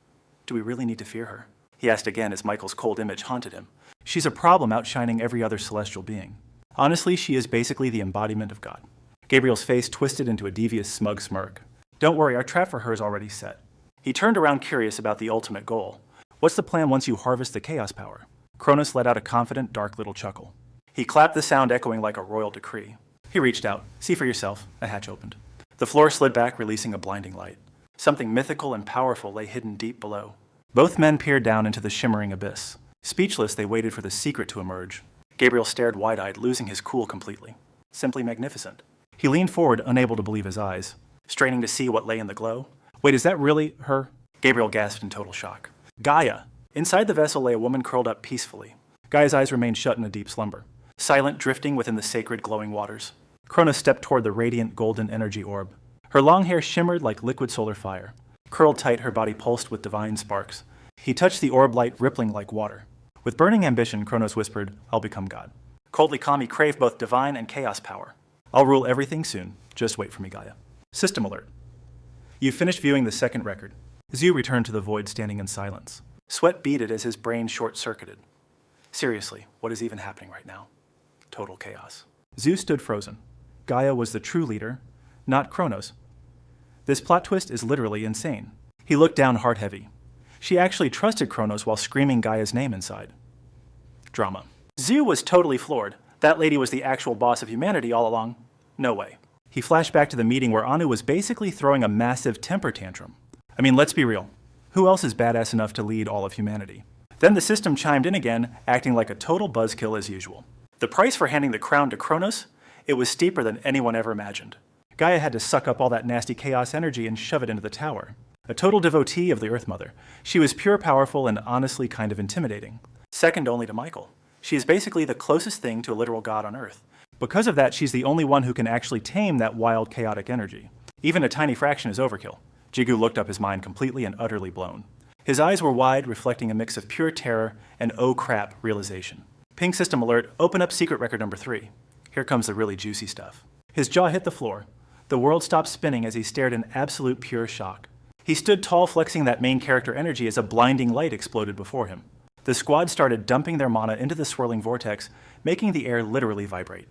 Do we really need to fear her? He asked again as Michael's cold image haunted him. She's a problem outshining every other celestial being. Honestly, she is basically the embodiment of God. Gabriel's face twisted into a devious, smug smirk. Don't worry, our trap for her is already set. He turned around curious about the ultimate goal. What's the plan once you harvest the chaos power? Kronos let out a confident, dark little chuckle. He clapped, the sound echoing like a royal decree. He reached out. See for yourself. A hatch opened. The floor slid back, releasing a blinding light. Something mythical and powerful lay hidden deep below. Both men peered down into the shimmering abyss. Speechless, they waited for the secret to emerge. Gabriel stared wide-eyed, losing his cool completely. Simply magnificent. He leaned forward, unable to believe his eyes, straining to see what lay in the glow. Wait, is that really her? Gabriel gasped in total shock. Gaia! Inside the vessel lay a woman curled up peacefully. Gaia's eyes remained shut in a deep slumber, silent, drifting within the sacred glowing waters. Kronos stepped toward the radiant golden energy orb. Her long hair shimmered like liquid solar fire. Curled tight, her body pulsed with divine sparks. He touched the orb light, rippling like water. With burning ambition, Kronos whispered, I'll become God. Coldly calm, he craved both divine and chaos power. I'll rule everything soon. Just wait for me, Gaia. System alert. You finished viewing the second record. Zhu returned to the void, standing in silence. Sweat beaded as his brain short-circuited. Seriously, what is even happening right now? Total chaos. Zhu stood frozen. Gaia was the true leader, not Kronos. This plot twist is literally insane. He looked down heart-heavy. She actually trusted Kronos while screaming Gaia's name inside. Drama. Zhu was totally floored. That lady was the actual boss of humanity all along. No way. He flashed back to the meeting where Anu was basically throwing a massive temper tantrum. I mean, let's be real. Who else is badass enough to lead all of humanity? Then the system chimed in again, acting like a total buzzkill as usual. The price for handing the crown to Kronos? It was steeper than anyone ever imagined. Gaia had to suck up all that nasty chaos energy and shove it into the tower. A total devotee of the Earth Mother, she was pure, powerful, and honestly kind of intimidating. Second only to Michael. She is basically the closest thing to a literal god on Earth. Because of that, she's the only one who can actually tame that wild, chaotic energy. Even a tiny fraction is overkill. Jigu looked up, his mind completely and utterly blown. His eyes were wide, reflecting a mix of pure terror and oh crap realization. Ping system alert, open up secret record number 3. Here comes the really juicy stuff. His jaw hit the floor. The world stopped spinning as he stared in absolute pure shock. He stood tall, flexing that main character energy as a blinding light exploded before him. The squad started dumping their mana into the swirling vortex, making the air literally vibrate.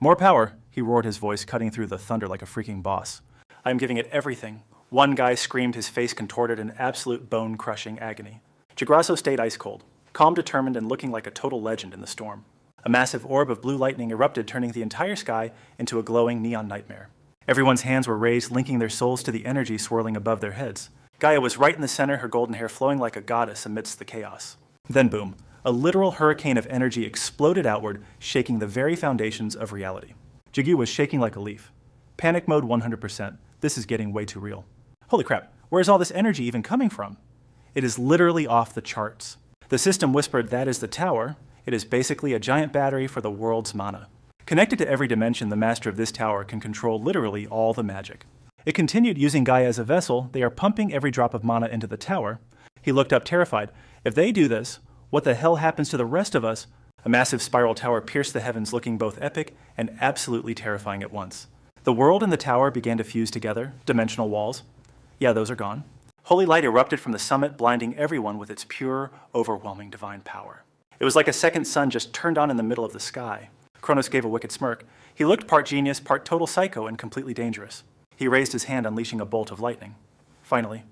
More power, he roared, his voice cutting through the thunder like a freaking boss. I'm giving it everything. One guy screamed, his face contorted in absolute bone-crushing agony. Jagrasso stayed ice-cold, calm, determined, and looking like a total legend in the storm. A massive orb of blue lightning erupted, turning the entire sky into a glowing neon nightmare. Everyone's hands were raised, linking their souls to the energy swirling above their heads. Gaia was right in the center, her golden hair flowing like a goddess amidst the chaos. Then boom, a literal hurricane of energy exploded outward, shaking the very foundations of reality. Jigyu was shaking like a leaf. Panic mode 100%. This is getting way too real. Holy crap, where's all this energy even coming from? It is literally off the charts. The system whispered, that is the tower. It is basically a giant battery for the world's mana. Connected to every dimension, the master of this tower can control literally all the magic. It continued, using Gaia as a vessel. They are pumping every drop of mana into the tower. He looked up, terrified. If they do this, what the hell happens to the rest of us? A massive spiral tower pierced the heavens, looking both epic and absolutely terrifying at once. The world and the tower began to fuse together, dimensional walls. Yeah, those are gone. Holy light erupted from the summit, blinding everyone with its pure, overwhelming divine power. It was like a second sun just turned on in the middle of the sky. Kronos gave a wicked smirk. He looked part genius, part total psycho, and completely dangerous. He raised his hand, unleashing a bolt of lightning. Finally,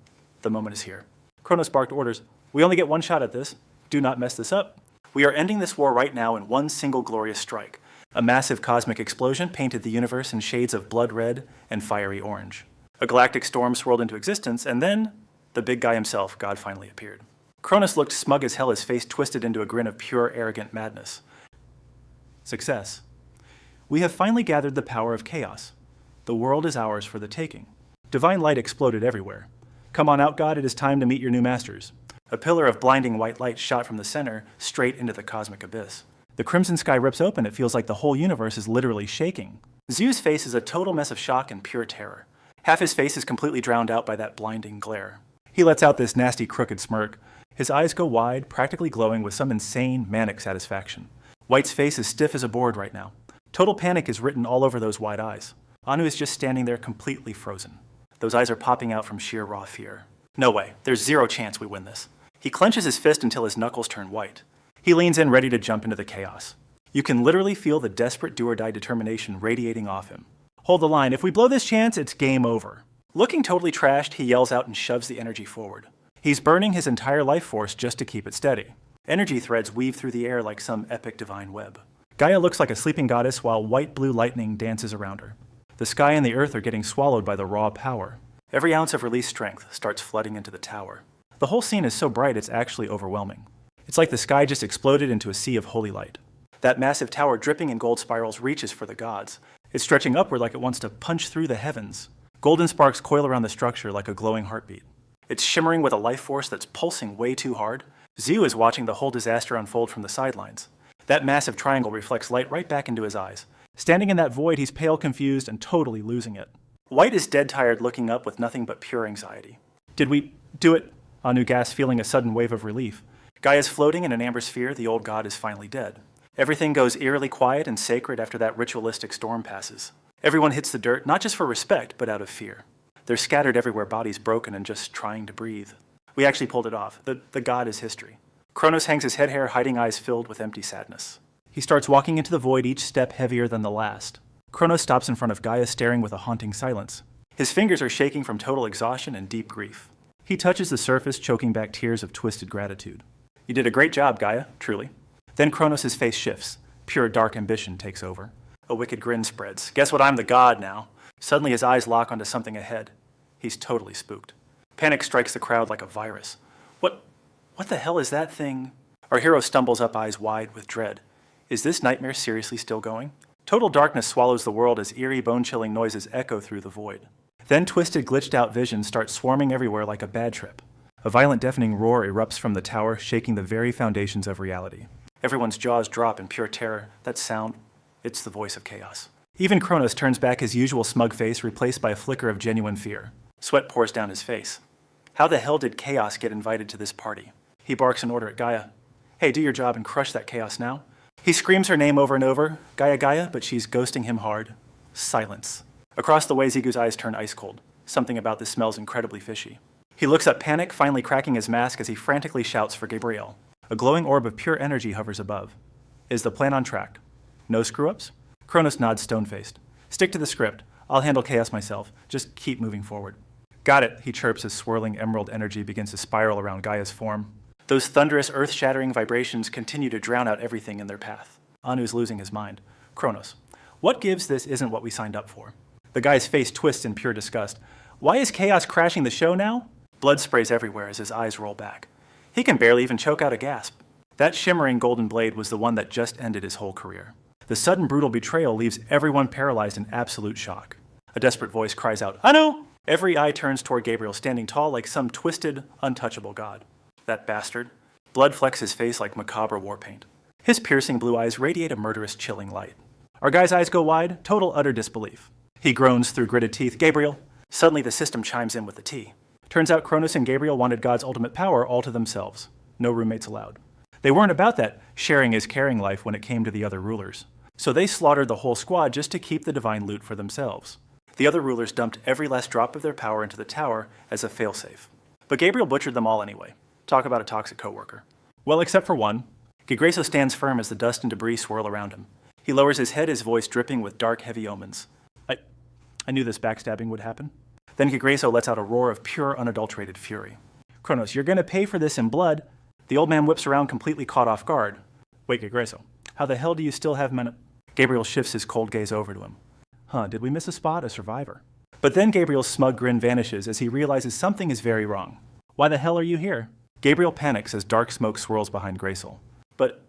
the moment is here. Kronos barked orders. We only get one shot at this. Do not mess this up. We are ending this war right now in one single glorious strike. A massive cosmic explosion painted the universe in shades of blood red and fiery orange. A galactic storm swirled into existence, and then the big guy himself, God, finally appeared. Cronus looked smug as hell, his face twisted into a grin of pure, arrogant madness. Success. We have finally gathered the power of chaos. The world is ours for the taking. Divine light exploded everywhere. Come on out, God, it is time to meet your new masters. A pillar of blinding white light shot from the center straight into the cosmic abyss. The crimson sky rips open, it feels like the whole universe is literally shaking. Zeus' face is a total mess of shock and pure terror. Half his face is completely drowned out by that blinding glare. He lets out this nasty, crooked smirk. His eyes go wide, practically glowing with some insane, manic satisfaction. White's face is stiff as a board right now. Total panic is written all over those wide eyes. Anu is just standing there completely frozen. Those eyes are popping out from sheer raw fear. No way, there's zero chance we win this. He clenches his fist until his knuckles turn white. He leans in ready to jump into the chaos. You can literally feel the desperate do-or-die determination radiating off him. Hold the line, if we blow this chance, it's game over. Looking totally trashed, he yells out and shoves the energy forward. He's burning his entire life force just to keep it steady. Energy threads weave through the air like some epic divine web. Gaia looks like a sleeping goddess while white-blue lightning dances around her. The sky and the earth are getting swallowed by the raw power. Every ounce of released strength starts flooding into the tower. The whole scene is so bright it's actually overwhelming. It's like the sky just exploded into a sea of holy light. That massive tower dripping in gold spirals reaches for the gods. It's stretching upward like it wants to punch through the heavens. Golden sparks coil around the structure like a glowing heartbeat. It's shimmering with a life force that's pulsing way too hard. Zeus is watching the whole disaster unfold from the sidelines. That massive triangle reflects light right back into his eyes. Standing in that void, he's pale, confused, and totally losing it. White is dead tired, looking up with nothing but pure anxiety. Did we do it? Anu gasps, feeling a sudden wave of relief. Gaia's floating in an amber sphere, the old god is finally dead. Everything goes eerily quiet and sacred after that ritualistic storm passes. Everyone hits the dirt, not just for respect, but out of fear. They're scattered everywhere, bodies broken and just trying to breathe. We actually pulled it off. The god is history. Kronos hangs his head hair, hiding eyes filled with empty sadness. He starts walking into the void, each step heavier than the last. Kronos stops in front of Gaia, staring with a haunting silence. His fingers are shaking from total exhaustion and deep grief. He touches the surface, choking back tears of twisted gratitude. You did a great job, Gaia, truly. Then Kronos' face shifts. Pure dark ambition takes over. A wicked grin spreads. Guess what, I'm the god now. Suddenly his eyes lock onto something ahead. He's totally spooked. Panic strikes the crowd like a virus. What the hell is that thing? Our hero stumbles up, eyes wide with dread. Is this nightmare seriously still going? Total darkness swallows the world as eerie, bone-chilling noises echo through the void. Then twisted, glitched-out visions start swarming everywhere like a bad trip. A violent, deafening roar erupts from the tower, shaking the very foundations of reality. Everyone's jaws drop in pure terror. That sound, it's the voice of chaos. Even Kronos turns back, his usual smug face replaced by a flicker of genuine fear. Sweat pours down his face. How the hell did chaos get invited to this party? He barks an order at Gaia. Hey, do your job and crush that chaos now. He screams her name over and over, Gaia, Gaia, but she's ghosting him hard. Silence. Across the way, Zigu's eyes turn ice cold. Something about this smells incredibly fishy. He looks up, panic, finally cracking his mask as he frantically shouts for Gabriel. A glowing orb of pure energy hovers above. Is the plan on track? No screw-ups? Kronos nods stone-faced. Stick to the script. I'll handle chaos myself. Just keep moving forward. Got it, he chirps as swirling emerald energy begins to spiral around Gaia's form. Those thunderous, earth-shattering vibrations continue to drown out everything in their path. Anu's losing his mind. Kronos, what gives this isn't what we signed up for? The guy's face twists in pure disgust. Why is chaos crashing the show now? Blood sprays everywhere as his eyes roll back. He can barely even choke out a gasp. That shimmering golden blade was the one that just ended his whole career. The sudden brutal betrayal leaves everyone paralyzed in absolute shock. A desperate voice cries out, Anu! Every eye turns toward Gabriel, standing tall like some twisted, untouchable god. That bastard. Blood flecks his face like macabre war paint. His piercing blue eyes radiate a murderous, chilling light. Our guy's eyes go wide, total utter disbelief. He groans through gritted teeth, Gabriel. Suddenly the system chimes in with the tea. Turns out Kronos and Gabriel wanted God's ultimate power all to themselves. No roommates allowed. They weren't about that sharing is caring life when it came to the other rulers. So they slaughtered the whole squad just to keep the divine loot for themselves. The other rulers dumped every last drop of their power into the tower as a failsafe. But Gabriel butchered them all anyway. Talk about a toxic coworker. Well, except for one. Gigreso stands firm as the dust and debris swirl around him. He lowers his head, his voice dripping with dark, heavy omens. I knew this backstabbing would happen. Then Gigreso lets out a roar of pure, unadulterated fury. Kronos, you're gonna pay for this in blood. The old man whips around, completely caught off guard. Wait, Gigreso, how the hell do you still have Gabriel shifts his cold gaze over to him. Did we miss a spot? A survivor? But then Gabriel's smug grin vanishes as he realizes something is very wrong. Why the hell are you here? Gabriel panics as dark smoke swirls behind Graysul. But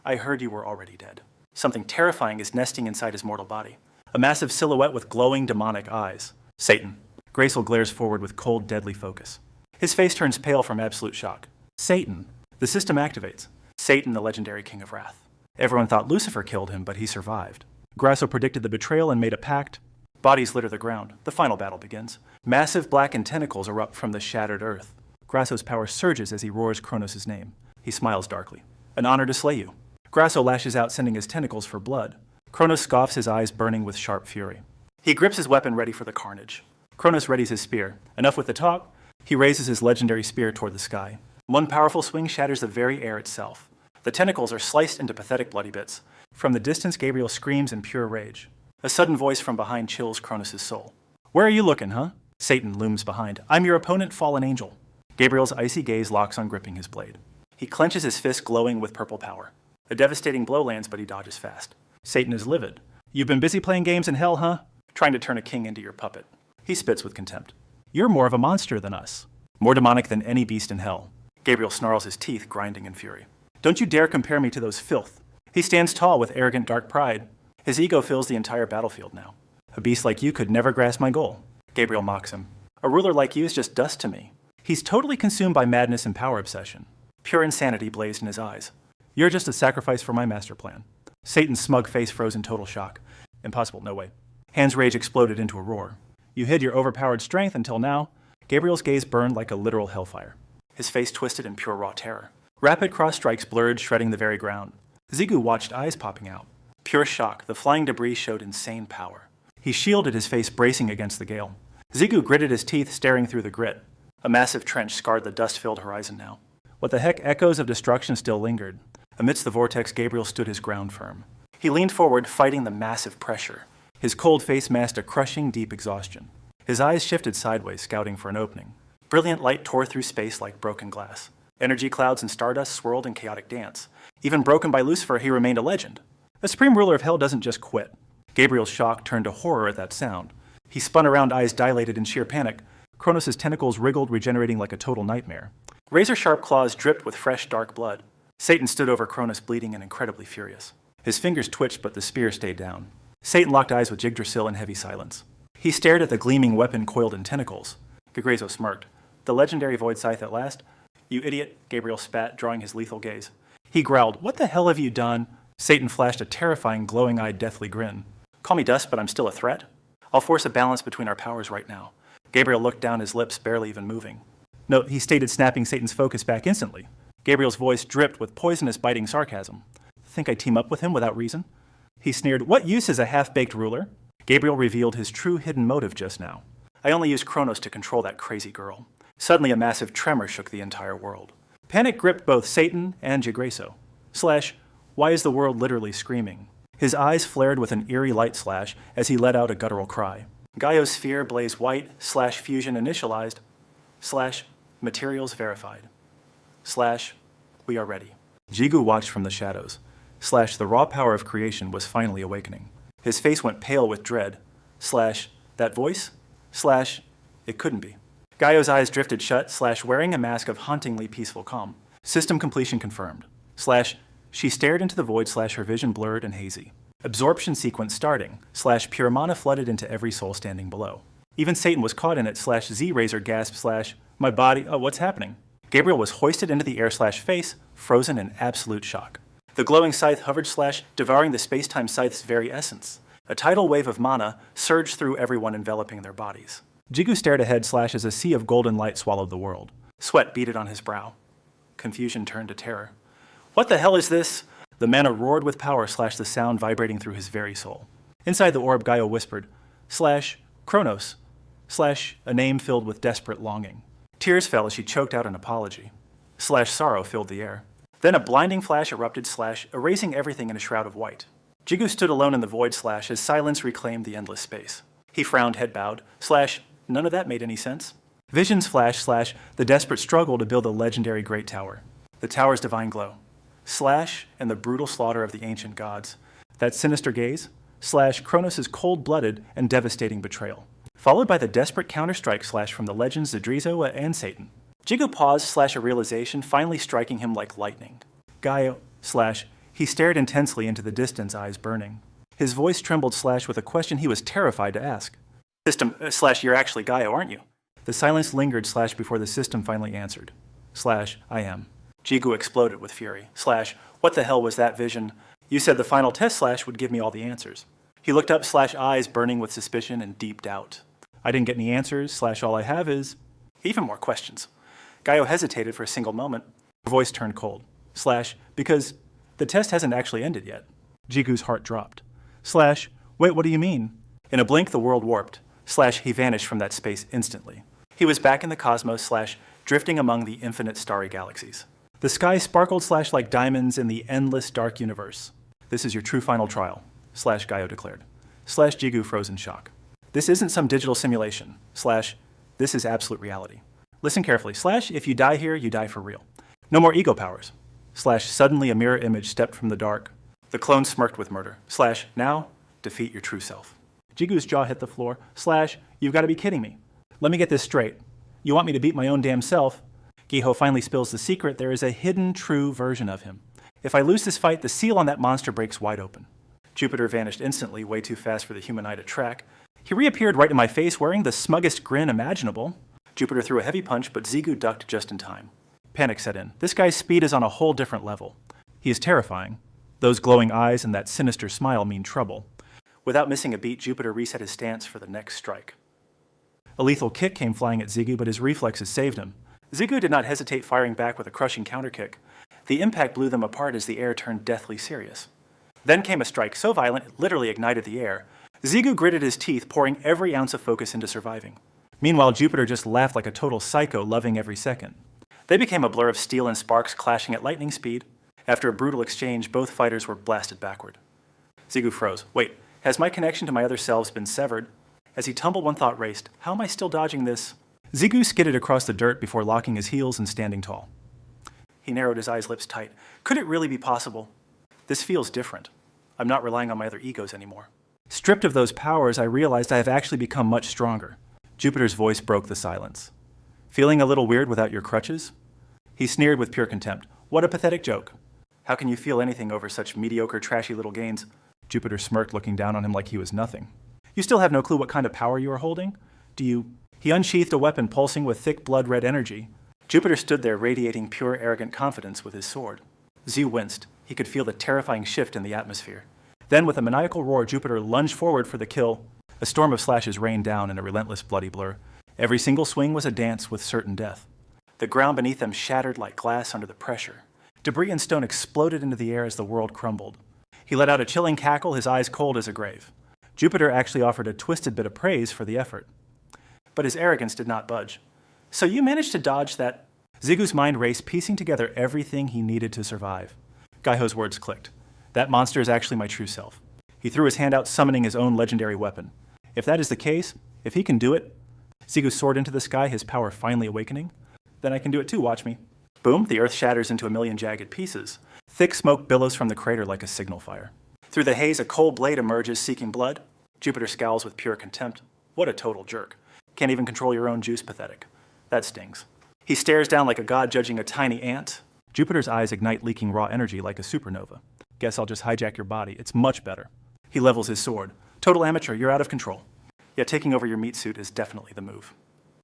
I heard you were already dead. Something terrifying is nesting inside his mortal body. A massive silhouette with glowing demonic eyes. Satan. Graysul glares forward with cold, deadly focus. His face turns pale from absolute shock. Satan. The system activates. Satan, the legendary king of wrath. Everyone thought Lucifer killed him, but he survived. Grasso predicted the betrayal and made a pact. Bodies litter the ground. The final battle begins. Massive blackened tentacles erupt from the shattered earth. Grasso's power surges as he roars Kronos' name. He smiles darkly. An honor to slay you. Grasso lashes out, sending his tentacles for blood. Kronos scoffs, his eyes burning with sharp fury. He grips his weapon ready for the carnage. Kronos readies his spear. Enough with the talk. He raises his legendary spear toward the sky. One powerful swing shatters the very air itself. The tentacles are sliced into pathetic bloody bits. From the distance, Gabriel screams in pure rage. A sudden voice from behind chills Kronos' soul. Where are you looking, huh? Satan looms behind. I'm your opponent, fallen angel. Gabriel's icy gaze locks on gripping his blade. He clenches his fist, glowing with purple power. A devastating blow lands, but he dodges fast. Satan is livid. You've been busy playing games in hell, huh? Trying to turn a king into your puppet. He spits with contempt. You're more of a monster than us. More demonic than any beast in hell. Gabriel snarls, his teeth grinding in fury. Don't you dare compare me to those filth. He stands tall with arrogant dark pride. His ego fills the entire battlefield now. A beast like you could never grasp my goal. Gabriel mocks him. A ruler like you is just dust to me. He's totally consumed by madness and power obsession. Pure insanity blazed in his eyes. You're just a sacrifice for my master plan. Satan's smug face froze in total shock. Impossible, no way. Han's rage exploded into a roar. You hid your overpowered strength until now. Gabriel's gaze burned like a literal hellfire. His face twisted in pure raw terror. Rapid cross strikes blurred, shredding the very ground. Zigu watched, eyes popping out. Pure shock, the flying debris showed insane power. He shielded, his face bracing against the gale. Zigu gritted his teeth, staring through the grit. A massive trench scarred the dust-filled horizon now. What the heck, echoes of destruction still lingered. Amidst the vortex, Gabriel stood his ground firm. He leaned forward, fighting the massive pressure. His cold face masked a crushing, deep exhaustion. His eyes shifted sideways, scouting for an opening. Brilliant light tore through space like broken glass. Energy clouds and stardust swirled in chaotic dance. Even broken by Lucifer, he remained a legend. The supreme ruler of hell doesn't just quit. Gabriel's shock turned to horror at that sound. He spun around, eyes dilated in sheer panic. Kronos' tentacles wriggled, regenerating like a total nightmare. Razor-sharp claws dripped with fresh, dark blood. Satan stood over Kronos, bleeding and incredibly furious. His fingers twitched, but the spear stayed down. Satan locked eyes with Yggdrasil in heavy silence. He stared at the gleaming weapon coiled in tentacles. Gagrazo smirked. The legendary void scythe at last? You idiot, Gabriel spat, drawing his lethal gaze. He growled, What the hell have you done? Satan flashed a terrifying, glowing-eyed, deathly grin. Call me dust, but I'm still a threat? I'll force a balance between our powers right now. Gabriel looked down, his lips barely even moving. No, he stated, snapping Satan's focus back instantly. Gabriel's voice dripped with poisonous, biting sarcasm. Think I'd team up with him without reason? He sneered, What use is a half-baked ruler? Gabriel revealed his true hidden motive just now. I only used Kronos to control that crazy girl. Suddenly, a massive tremor shook the entire world. Panic gripped both Satan and Yggdrasil. Why is the world literally screaming? His eyes flared with an eerie light slash as he let out a guttural cry. Gaio's sphere blazed white, fusion initialized, materials verified, we are ready. Jigu watched from the shadows. The raw power of creation was finally awakening. His face went pale with dread. That voice? It couldn't be. Gaio's eyes drifted shut, wearing a mask of hauntingly peaceful calm. System completion confirmed. She stared into the void, her vision blurred and hazy. Absorption sequence starting, pure mana flooded into every soul standing below. Even Satan was caught in it, Z-Razor gasped, my body, what's happening? Gabriel was hoisted into the air, face, frozen in absolute shock. The glowing scythe hovered, devouring the space-time scythe's very essence. A tidal wave of mana surged through everyone, enveloping their bodies. Jigu stared ahead, as a sea of golden light swallowed the world. Sweat beaded on his brow. Confusion turned to terror. What the hell is this? The mana roared with power, the sound vibrating through his very soul. Inside the orb, Gaio whispered, Kronos, a name filled with desperate longing. Tears fell as she choked out an apology. Sorrow filled the air. Then a blinding flash erupted, erasing everything in a shroud of white. Jigu stood alone in the void, as silence reclaimed the endless space. He frowned, head bowed, none of that made any sense. Visions flashed, the desperate struggle to build the legendary Great Tower. The tower's divine glow. And the brutal slaughter of the ancient gods. That sinister gaze, Kronos' cold-blooded and devastating betrayal. Followed by the desperate counterstrike, from the legends Yggdrasil and Satan. Jigu paused / a realization finally striking him like lightning. Gaio / he stared intensely into the distance, eyes burning. His voice trembled / with a question he was terrified to ask. System / you're actually Gaio, aren't you? The silence lingered / before the system finally answered. / I am. Jigu exploded with fury. / What the hell was that vision? You said the final test / would give me all the answers. He looked up / eyes burning with suspicion and deep doubt. I didn't get any answers / all I have is... Even more questions. Gaio hesitated for a single moment. Her voice turned cold. / because the test hasn't actually ended yet. Jigu's heart dropped. / wait, what do you mean? In a blink, the world warped. / he vanished from that space instantly. He was back in the cosmos / drifting among the infinite starry galaxies. The sky sparkled / like diamonds in the endless dark universe. This is your true final trial, / Gaio declared. / Jigu froze in shock. This isn't some digital simulation. / this is absolute reality. Listen carefully. / if you die here, you die for real. No more ego powers. / suddenly a mirror image stepped from the dark. The clone smirked with murder. / now, defeat your true self. Jigu's jaw hit the floor. / you've got to be kidding me. Let me get this straight. You want me to beat my own damn self? Giho finally spills the secret. There is a hidden true version of him. If I lose this fight, the seal on that monster breaks wide open. Jupiter vanished instantly, way too fast for the human eye to track. He reappeared right in my face wearing the smuggest grin imaginable. Jupiter threw a heavy punch, but Zigu ducked just in time. Panic set in. This guy's speed is on a whole different level. He is terrifying. Those glowing eyes and that sinister smile mean trouble. Without missing a beat, Jupiter reset his stance for the next strike. A lethal kick came flying at Zigu, but his reflexes saved him. Zigu did not hesitate, firing back with a crushing counterkick. The impact blew them apart as the air turned deathly serious. Then came a strike so violent it literally ignited the air. Zigu gritted his teeth, pouring every ounce of focus into surviving. Meanwhile, Jupiter just laughed like a total psycho, loving every second. They became a blur of steel and sparks clashing at lightning speed. After a brutal exchange, both fighters were blasted backward. Zigu froze. Wait, has my connection to my other selves been severed? As he tumbled, one thought raced. How am I still dodging this? Zigu skidded across the dirt before locking his heels and standing tall. He narrowed his eyes, lips tight. Could it really be possible? This feels different. I'm not relying on my other egos anymore. Stripped of those powers, I realized I have actually become much stronger. Jupiter's voice broke the silence. Feeling a little weird without your crutches? He sneered with pure contempt. What a pathetic joke. How can you feel anything over such mediocre, trashy little gains? Jupiter smirked, looking down on him like he was nothing. You still have no clue what kind of power you are holding? Do you... He unsheathed a weapon pulsing with thick blood-red energy. Jupiter stood there radiating pure, arrogant confidence with his sword. Zhu winced. He could feel the terrifying shift in the atmosphere. Then, with a maniacal roar, Jupiter lunged forward for the kill. A storm of slashes rained down in a relentless bloody blur. Every single swing was a dance with certain death. The ground beneath them shattered like glass under the pressure. Debris and stone exploded into the air as the world crumbled. He let out a chilling cackle, his eyes cold as a grave. Jupiter actually offered a twisted bit of praise for the effort. But his arrogance did not budge. So you managed to dodge that... Zigu's mind raced, piecing together everything he needed to survive. Gaiho's words clicked. That monster is actually my true self. He threw his hand out, summoning his own legendary weapon. If that is the case, if he can do it... Zigu soared into the sky, his power finally awakening. Then I can do it too, watch me. Boom, the earth shatters into a million jagged pieces. Thick smoke billows from the crater like a signal fire. Through the haze, a cold blade emerges, seeking blood. Jupiter scowls with pure contempt. What a total jerk. Can't even control your own juice, pathetic. That stings. He stares down like a god judging a tiny ant. Jupiter's eyes ignite, leaking raw energy like a supernova. Guess I'll just hijack your body. It's much better. He levels his sword. Total amateur, you're out of control. Yet taking over your meat suit is definitely the move.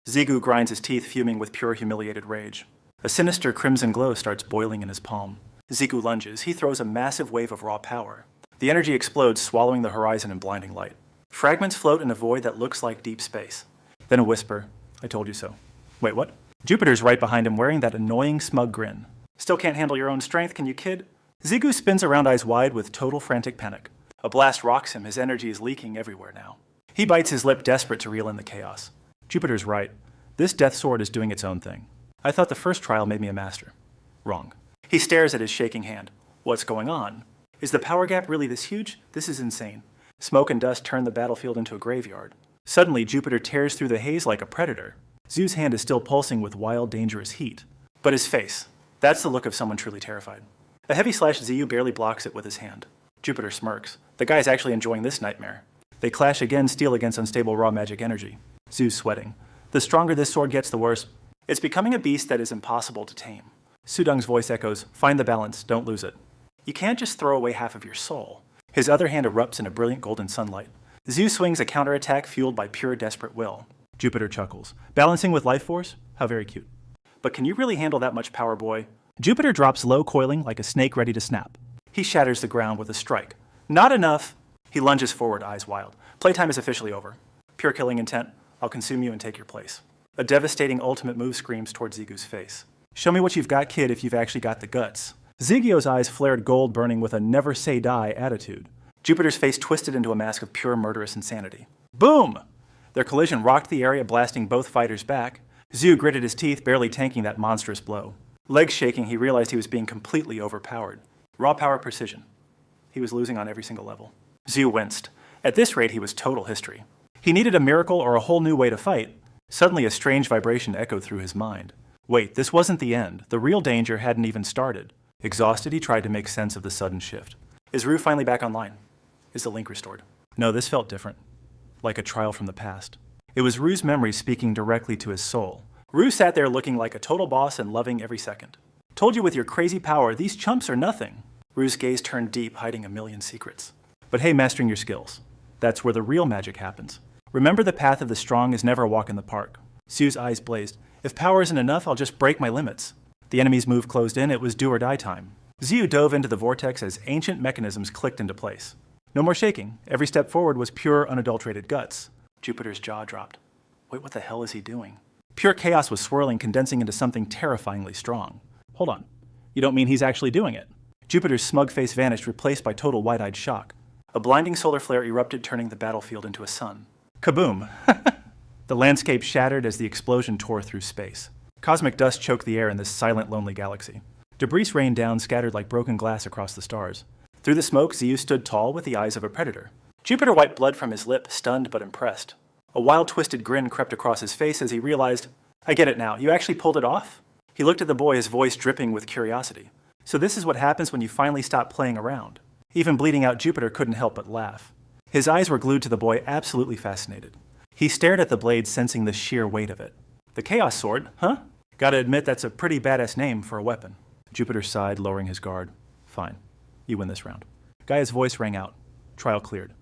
Zigu grinds his teeth, fuming with pure humiliated rage. A sinister crimson glow starts boiling in his palm. Zigu lunges. He throws a massive wave of raw power. The energy explodes, swallowing the horizon in blinding light. Fragments float in a void that looks like deep space. Then a whisper. I told you so. Wait, what? Jupiter's right behind him, wearing that annoying smug grin. Still can't handle your own strength, can you, kid? Zigu spins around, eyes wide with total frantic panic. A blast rocks him. His energy is leaking everywhere now. He bites his lip, desperate to reel in the chaos. Jupiter's right. This death sword is doing its own thing. I thought the first trial made me a master. Wrong. He stares at his shaking hand. What's going on? Is the power gap really this huge? This is insane. Smoke and dust turn the battlefield into a graveyard. Suddenly, Jupiter tears through the haze like a predator. Zhu's hand is still pulsing with wild, dangerous heat. But his face, that's the look of someone truly terrified. A heavy slash Zhu barely blocks it with his hand. Jupiter smirks. The guy's actually enjoying this nightmare. They clash again, steel against unstable raw magic energy. Zhu's sweating. The stronger this sword gets, the worse. It's becoming a beast that is impossible to tame. Sudong's voice echoes, "Find the balance, don't lose it." You can't just throw away half of your soul. His other hand erupts in a brilliant golden sunlight. Zu swings a counterattack fueled by pure desperate will. Jupiter chuckles. "Balancing with life force? How very cute. But can you really handle that much power, boy?" Jupiter drops low, coiling like a snake ready to snap. He shatters the ground with a strike. "Not enough!" He lunges forward, eyes wild. "Playtime is officially over. Pure killing intent. I'll consume you and take your place." A devastating ultimate move screams towards Zigu's face. "Show me what you've got, kid, if you've actually got the guts." Zigio's eyes flared gold, burning with a never-say-die attitude. Jupiter's face twisted into a mask of pure murderous insanity. Boom! Their collision rocked the area, blasting both fighters back. Zu gritted his teeth, barely tanking that monstrous blow. Legs shaking, he realized he was being completely overpowered. Raw power precision. He was losing on every single level. Zu winced. At this rate, he was total history. He needed a miracle or a whole new way to fight. Suddenly, a strange vibration echoed through his mind. Wait, this wasn't the end. The real danger hadn't even started. Exhausted, he tried to make sense of the sudden shift. Is Ru finally back online? Is the link restored? No, this felt different. Like a trial from the past. It was Ru's memory speaking directly to his soul. Ru sat there looking like a total boss and loving every second. Told you with your crazy power, these chumps are nothing. Ru's gaze turned deep, hiding a million secrets. But hey, mastering your skills. That's where the real magic happens. Remember, the path of the strong is never a walk in the park. Su's eyes blazed. If power isn't enough, I'll just break my limits. The enemy's move closed in, it was do or die time. Zu dove into the vortex as ancient mechanisms clicked into place. No more shaking. Every step forward was pure, unadulterated guts. Jupiter's jaw dropped. Wait, what the hell is he doing? Pure chaos was swirling, condensing into something terrifyingly strong. Hold on. You don't mean he's actually doing it? Jupiter's smug face vanished, replaced by total wide-eyed shock. A blinding solar flare erupted, turning the battlefield into a sun. Kaboom! The landscape shattered as the explosion tore through space. Cosmic dust choked the air in this silent, lonely galaxy. Debris rained down, scattered like broken glass across the stars. Through the smoke, Zu stood tall with the eyes of a predator. Jupiter wiped blood from his lip, stunned but impressed. A wild, twisted grin crept across his face as he realized, I get it now, you actually pulled it off? He looked at the boy, his voice dripping with curiosity. So this is what happens when you finally stop playing around. Even bleeding out Jupiter couldn't help but laugh. His eyes were glued to the boy, absolutely fascinated. He stared at the blade, sensing the sheer weight of it. The Chaos Sword, huh? Gotta admit, that's a pretty badass name for a weapon. Jupiter sighed, lowering his guard. Fine. You win this round. Gaia's voice rang out. Trial cleared.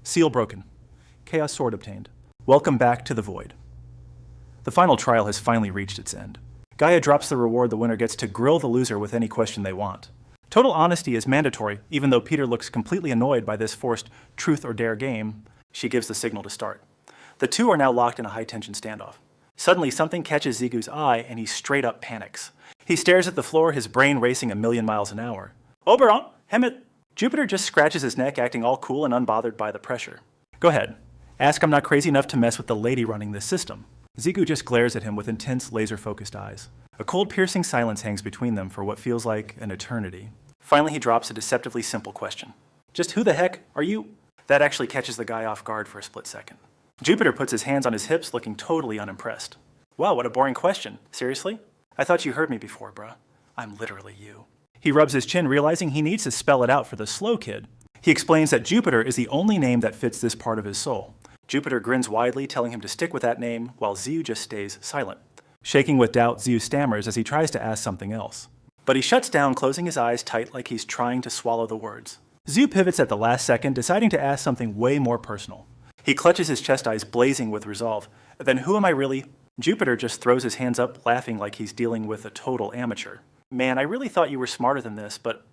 Seal broken. Chaos Sword obtained. Welcome back to the Void. The final trial has finally reached its end. Gaia drops the reward. The winner gets to grill the loser with any question they want. Total honesty is mandatory, even though Peter looks completely annoyed by this forced truth or dare game. She gives the signal to start. The two are now locked in a high-tension standoff. Suddenly, something catches Zigu's eye, and he straight up panics. He stares at the floor, his brain racing a million miles an hour. Oberon, Hemet. Jupiter just scratches his neck, acting all cool and unbothered by the pressure. Go ahead. Ask I'm not crazy enough to mess with the lady running this system. Zigu just glares at him with intense, laser-focused eyes. A cold, piercing silence hangs between them for what feels like an eternity. Finally, he drops a deceptively simple question. Just who the heck are you? That actually catches the guy off guard for a split second. Jupiter puts his hands on his hips, looking totally unimpressed. Wow, what a boring question. Seriously? I thought you heard me before, bruh. I'm literally you. He rubs his chin, realizing he needs to spell it out for the slow kid. He explains that Jupiter is the only name that fits this part of his soul. Jupiter grins widely, telling him to stick with that name, while Zu just stays silent. Shaking with doubt, Zu stammers as he tries to ask something else. But he shuts down, closing his eyes tight like he's trying to swallow the words. Zu pivots at the last second, deciding to ask something way more personal. He clutches his chest, eyes blazing with resolve. Then who am I really? Jupiter just throws his hands up, laughing like he's dealing with a total amateur. Man, I really thought you were smarter than this, but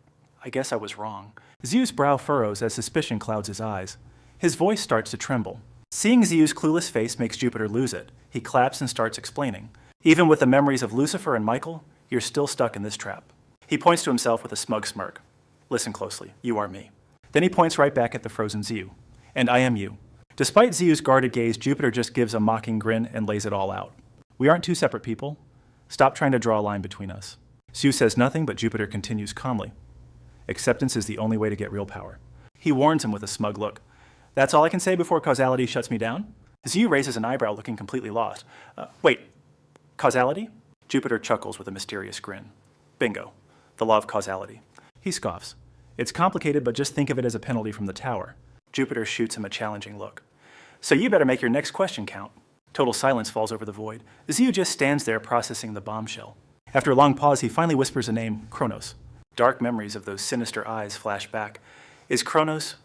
I guess I was wrong. Zu's brow furrows as suspicion clouds his eyes. His voice starts to tremble. Seeing Zu's clueless face makes Jupiter lose it. He claps and starts explaining. Even with the memories of Lucifer and Michael, you're still stuck in this trap. He points to himself with a smug smirk. Listen closely, you are me. Then he points right back at the frozen Zu. And I am you. Despite Zu's guarded gaze, Jupiter just gives a mocking grin and lays it all out. We aren't two separate people. Stop trying to draw a line between us. Zu says nothing, but Jupiter continues calmly. Acceptance is the only way to get real power. He warns him with a smug look. That's all I can say before causality shuts me down? Zu raises an eyebrow, looking completely lost. Wait, causality? Jupiter chuckles with a mysterious grin. Bingo. The law of causality. He scoffs. It's complicated, but just think of it as a penalty from the tower. Jupiter shoots him a challenging look. So you better make your next question count. Total silence falls over the void. Ziyu just stands there processing the bombshell. After a long pause, he finally whispers a name, Kronos. Dark memories of those sinister eyes flash back. Is Kronos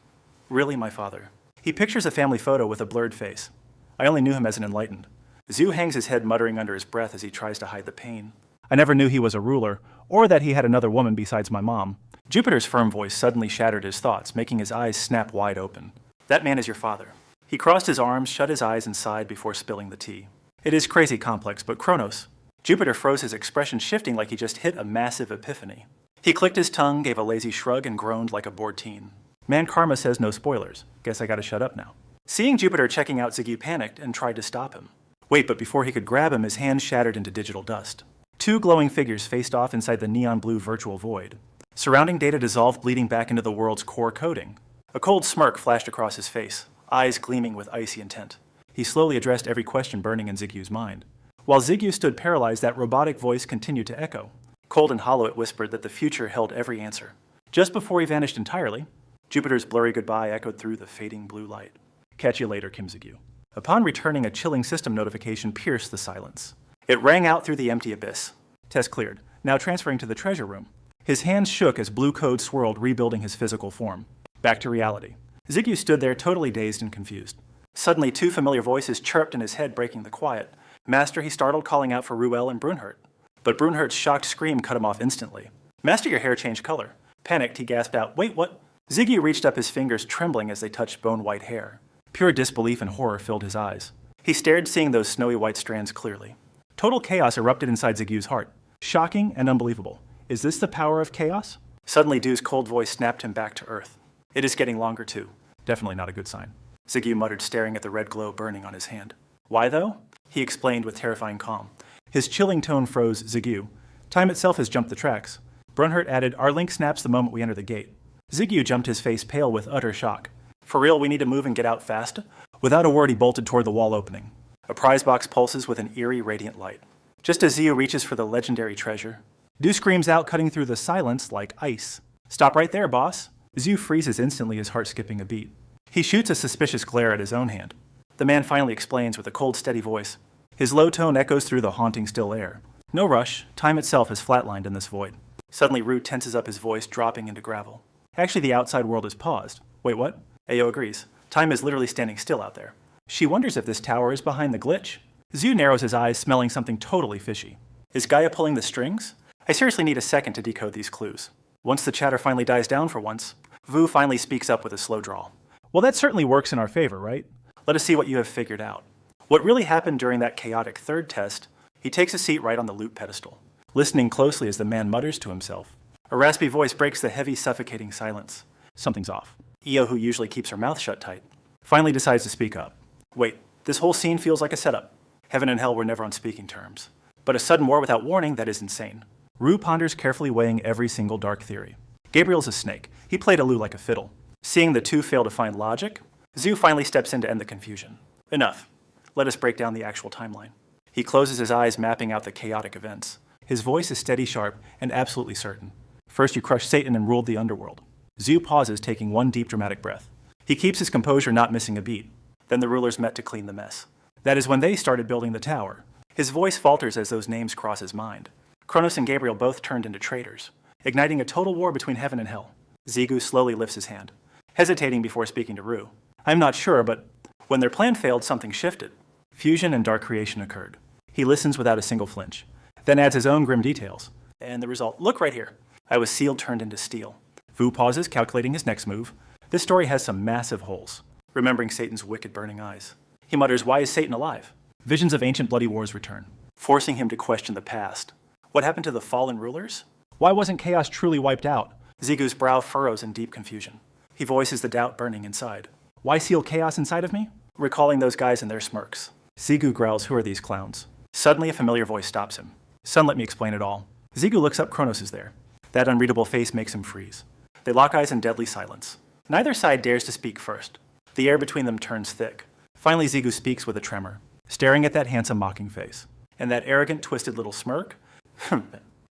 really my father? He pictures a family photo with a blurred face. I only knew him as an enlightened. Ziyu hangs his head, muttering under his breath as he tries to hide the pain. I never knew he was a ruler, or that he had another woman besides my mom. Jupiter's firm voice suddenly shattered his thoughts, making his eyes snap wide open. That man is your father. He crossed his arms, shut his eyes, and sighed before spilling the tea. It is crazy complex, but Kronos. Jupiter froze, his expression shifting like he just hit a massive epiphany. He clicked his tongue, gave a lazy shrug, and groaned like a bored teen. Man karma says no spoilers. Guess I gotta shut up now. Seeing Jupiter checking out, Ziyu panicked and tried to stop him. Wait, but before he could grab him, his hand shattered into digital dust. Two glowing figures faced off inside the neon blue virtual void. Surrounding data dissolved, bleeding back into the world's core coding. A cold smirk flashed across his face, eyes gleaming with icy intent. He slowly addressed every question burning in Zigu's mind. While Ziyu stood paralyzed, that robotic voice continued to echo. Cold and hollow, it whispered that the future held every answer. Just before he vanished entirely, Jupiter's blurry goodbye echoed through the fading blue light. Catch you later, Kim Ziyu. Upon returning, a chilling system notification pierced the silence. It rang out through the empty abyss. Test cleared. Now transferring to the treasure room. His hands shook as blue code swirled, rebuilding his physical form. Back to reality. Ziyu stood there, totally dazed and confused. Suddenly, two familiar voices chirped in his head, breaking the quiet. Master, he startled, calling out for Ruel and Brunhild. But Brunhild's shocked scream cut him off instantly. Master, your hair changed color. Panicked, he gasped out, "Wait, what?" Ziyu reached up, his fingers trembling as they touched bone-white hair. Pure disbelief and horror filled his eyes. He stared, seeing those snowy white strands clearly. Total chaos erupted inside Zigu's heart. Shocking and unbelievable. Is this the power of chaos? Suddenly, Du's cold voice snapped him back to earth. It is getting longer, too. Definitely not a good sign. Ziyu muttered, staring at the red glow burning on his hand. Why, though? He explained with terrifying calm. His chilling tone froze Ziyu. Time itself has jumped the tracks. Brunhild added, our link snaps the moment we enter the gate. Ziyu jumped, his face pale with utter shock. For real, we need to move and get out fast? Without a word, he bolted toward the wall opening. A prize box pulses with an eerie, radiant light. Just as Ziyu reaches for the legendary treasure, Du screams out, cutting through the silence like ice. Stop right there, boss. Ziyu freezes instantly, his heart skipping a beat. He shoots a suspicious glare at his own hand. The man finally explains with a cold, steady voice. His low tone echoes through the haunting still air. No rush, time itself has flatlined in this void. Suddenly, Rue tenses up, his voice dropping into gravel. Actually, the outside world is paused. Wait, what? Ayo agrees. Time is literally standing still out there. She wonders if this tower is behind the glitch. Ziyu narrows his eyes, smelling something totally fishy. Is Gaia pulling the strings? I seriously need a second to decode these clues. Once the chatter finally dies down for once, Vu finally speaks up with a slow drawl. Well, that certainly works in our favor, right? Let us see what you have figured out. What really happened during that chaotic third test? He takes a seat right on the loot pedestal, listening closely as the man mutters to himself. A raspy voice breaks the heavy, suffocating silence. Something's off. Io, who usually keeps her mouth shut tight, finally decides to speak up. Wait, this whole scene feels like a setup. Heaven and hell were never on speaking terms. But a sudden war without warning, that is insane. Rue ponders, carefully weighing every single dark theory. Gabriel's a snake. He played Alou like a fiddle. Seeing the two fail to find logic, Ziyu finally steps in to end the confusion. Enough. Let us break down the actual timeline. He closes his eyes, mapping out the chaotic events. His voice is steady, sharp, and absolutely certain. First, you crushed Satan and ruled the underworld. Ziyu pauses, taking one deep, dramatic breath. He keeps his composure, not missing a beat. Then the rulers met to clean the mess. That is when they started building the tower. His voice falters as those names cross his mind. Kronos and Gabriel both turned into traitors, igniting a total war between heaven and hell. Ziyu slowly lifts his hand, hesitating before speaking to Rue. I'm not sure, but when their plan failed, something shifted. Fusion and dark creation occurred. He listens without a single flinch, then adds his own grim details. And the result, look right here. I was sealed, turned into steel. Vu pauses, calculating his next move. This story has some massive holes, remembering Satan's wicked burning eyes. He mutters, why is Satan alive? Visions of ancient bloody wars return, forcing him to question the past. What happened to the fallen rulers? Why wasn't chaos truly wiped out? Zigu's brow furrows in deep confusion. He voices the doubt burning inside. Why seal chaos inside of me? Recalling those guys and their smirks. Zigu growls, who are these clowns? Suddenly, a familiar voice stops him. Son, let me explain it all. Zigu looks up, Kronos is there. That unreadable face makes him freeze. They lock eyes in deadly silence. Neither side dares to speak first. The air between them turns thick. Finally, Zigu speaks with a tremor, staring at that handsome, mocking face. And that arrogant, twisted little smirk?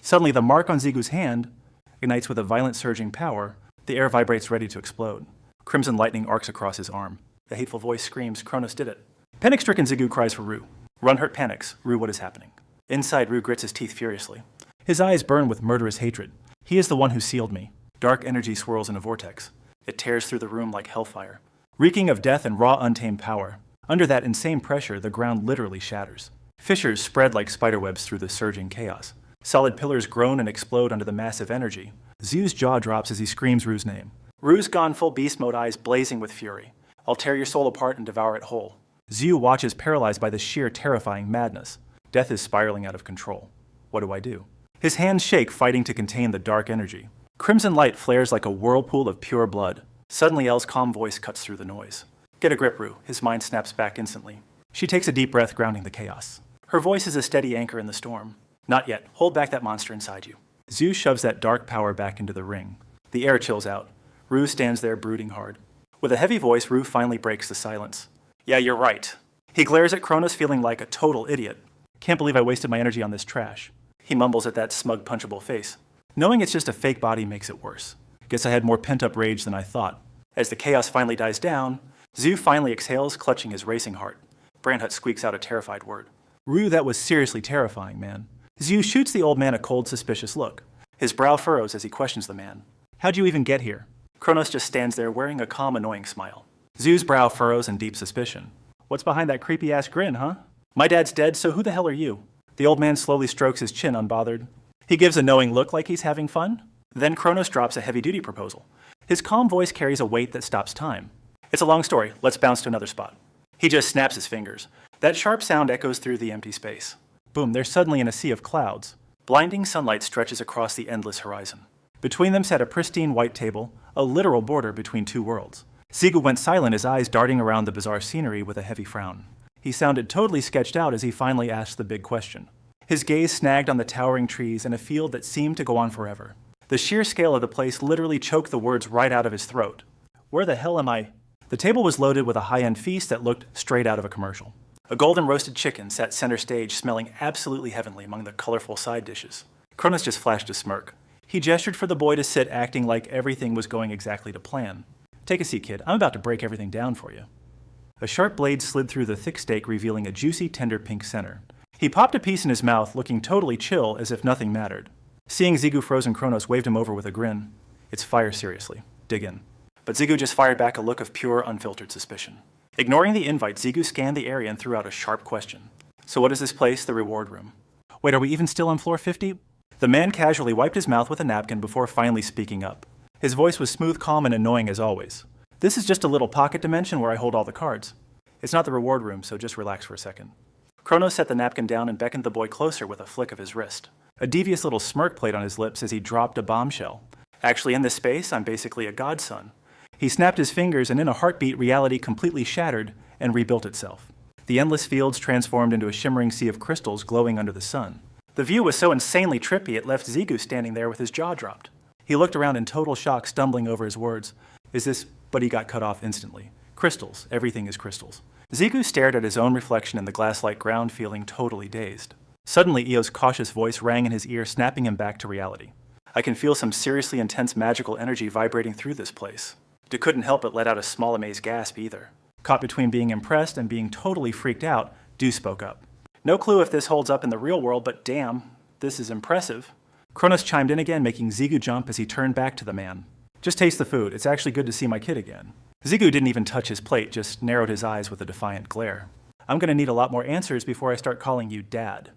Suddenly, the mark on Zigu's hand ignites with a violent surging power. The air vibrates, ready to explode. Crimson lightning arcs across his arm. The hateful voice screams, Kronos did it. Panic-stricken, Zigu cries for Rue. Runhurt panics. Rue, what is happening? Inside, Rue grits his teeth furiously. His eyes burn with murderous hatred. He is the one who sealed me. Dark energy swirls in a vortex. It tears through the room like hellfire, reeking of death and raw, untamed power. Under that insane pressure, the ground literally shatters. Fissures spread like spiderwebs through the surging chaos. Solid pillars groan and explode under the massive energy. Zu's jaw drops as he screams Rue's name. Rue's gone full beast mode, eyes blazing with fury. I'll tear your soul apart and devour it whole. Zu watches, paralyzed by the sheer, terrifying madness. Death is spiraling out of control. What do I do? His hands shake, fighting to contain the dark energy. Crimson light flares like a whirlpool of pure blood. Suddenly, Elle's calm voice cuts through the noise. Get a grip, Rue. His mind snaps back instantly. She takes a deep breath, grounding the chaos. Her voice is a steady anchor in the storm. Not yet. Hold back that monster inside you. Zu shoves that dark power back into the ring. The air chills out. Rue stands there, brooding hard. With a heavy voice, Rue finally breaks the silence. Yeah, you're right. He glares at Kronos, feeling like a total idiot. Can't believe I wasted my energy on this trash. He mumbles at that smug, punchable face. Knowing it's just a fake body makes it worse. Guess I had more pent-up rage than I thought. As the chaos finally dies down, Zu finally exhales, clutching his racing heart. Brandhut squeaks out a terrified word. Rue, that was seriously terrifying, man. Zu shoots the old man a cold, suspicious look. His brow furrows as he questions the man. How'd you even get here? Kronos just stands there wearing a calm, annoying smile. Zu's brow furrows in deep suspicion. What's behind that creepy-ass grin, huh? My dad's dead, so who the hell are you? The old man slowly strokes his chin, unbothered. He gives a knowing look like he's having fun. Then Kronos drops a heavy-duty proposal. His calm voice carries a weight that stops time. It's a long story. Let's bounce to another spot. He just snaps his fingers. That sharp sound echoes through the empty space. Boom, they're suddenly in a sea of clouds. Blinding sunlight stretches across the endless horizon. Between them sat a pristine white table, a literal border between two worlds. Zigu went silent, his eyes darting around the bizarre scenery with a heavy frown. He sounded totally sketched out as he finally asked the big question. His gaze snagged on the towering trees and a field that seemed to go on forever. The sheer scale of the place literally choked the words right out of his throat. Where the hell am I? The table was loaded with a high-end feast that looked straight out of a commercial. A golden roasted chicken sat center stage, smelling absolutely heavenly among the colorful side dishes. Kronos just flashed a smirk. He gestured for the boy to sit, acting like everything was going exactly to plan. Take a seat, kid. I'm about to break everything down for you. A sharp blade slid through the thick steak, revealing a juicy, tender pink center. He popped a piece in his mouth, looking totally chill, as if nothing mattered. Seeing Zigu frozen, Kronos waved him over with a grin. It's fire, seriously. Dig in. But Zigu just fired back a look of pure, unfiltered suspicion. Ignoring the invite, Zigu scanned the area and threw out a sharp question. So what is this place, the reward room? Wait, are we even still on floor 50? The man casually wiped his mouth with a napkin before finally speaking up. His voice was smooth, calm, and annoying as always. This is just a little pocket dimension where I hold all the cards. It's not the reward room, so just relax for a second. Kronos set the napkin down and beckoned the boy closer with a flick of his wrist. A devious little smirk played on his lips as he dropped a bombshell. Actually, in this space, I'm basically a godson. He snapped his fingers, and in a heartbeat, reality completely shattered and rebuilt itself. The endless fields transformed into a shimmering sea of crystals glowing under the sun. The view was so insanely trippy it left Zigu standing there with his jaw dropped. He looked around in total shock, stumbling over his words. Is this... But he got cut off instantly. Crystals. Everything is crystals. Zigu stared at his own reflection in the glass-like ground, feeling totally dazed. Suddenly, Eo's cautious voice rang in his ear, snapping him back to reality. I can feel some seriously intense magical energy vibrating through this place. Du couldn't help but let out a small amazed gasp either. Caught between being impressed and being totally freaked out, Du spoke up. No clue if this holds up in the real world, but damn, this is impressive. Kronos chimed in again, making Zigu jump as he turned back to the man. Just taste the food. It's actually good to see my kid again. Zigu didn't even touch his plate, just narrowed his eyes with a defiant glare. I'm gonna need a lot more answers before I start calling you Dad.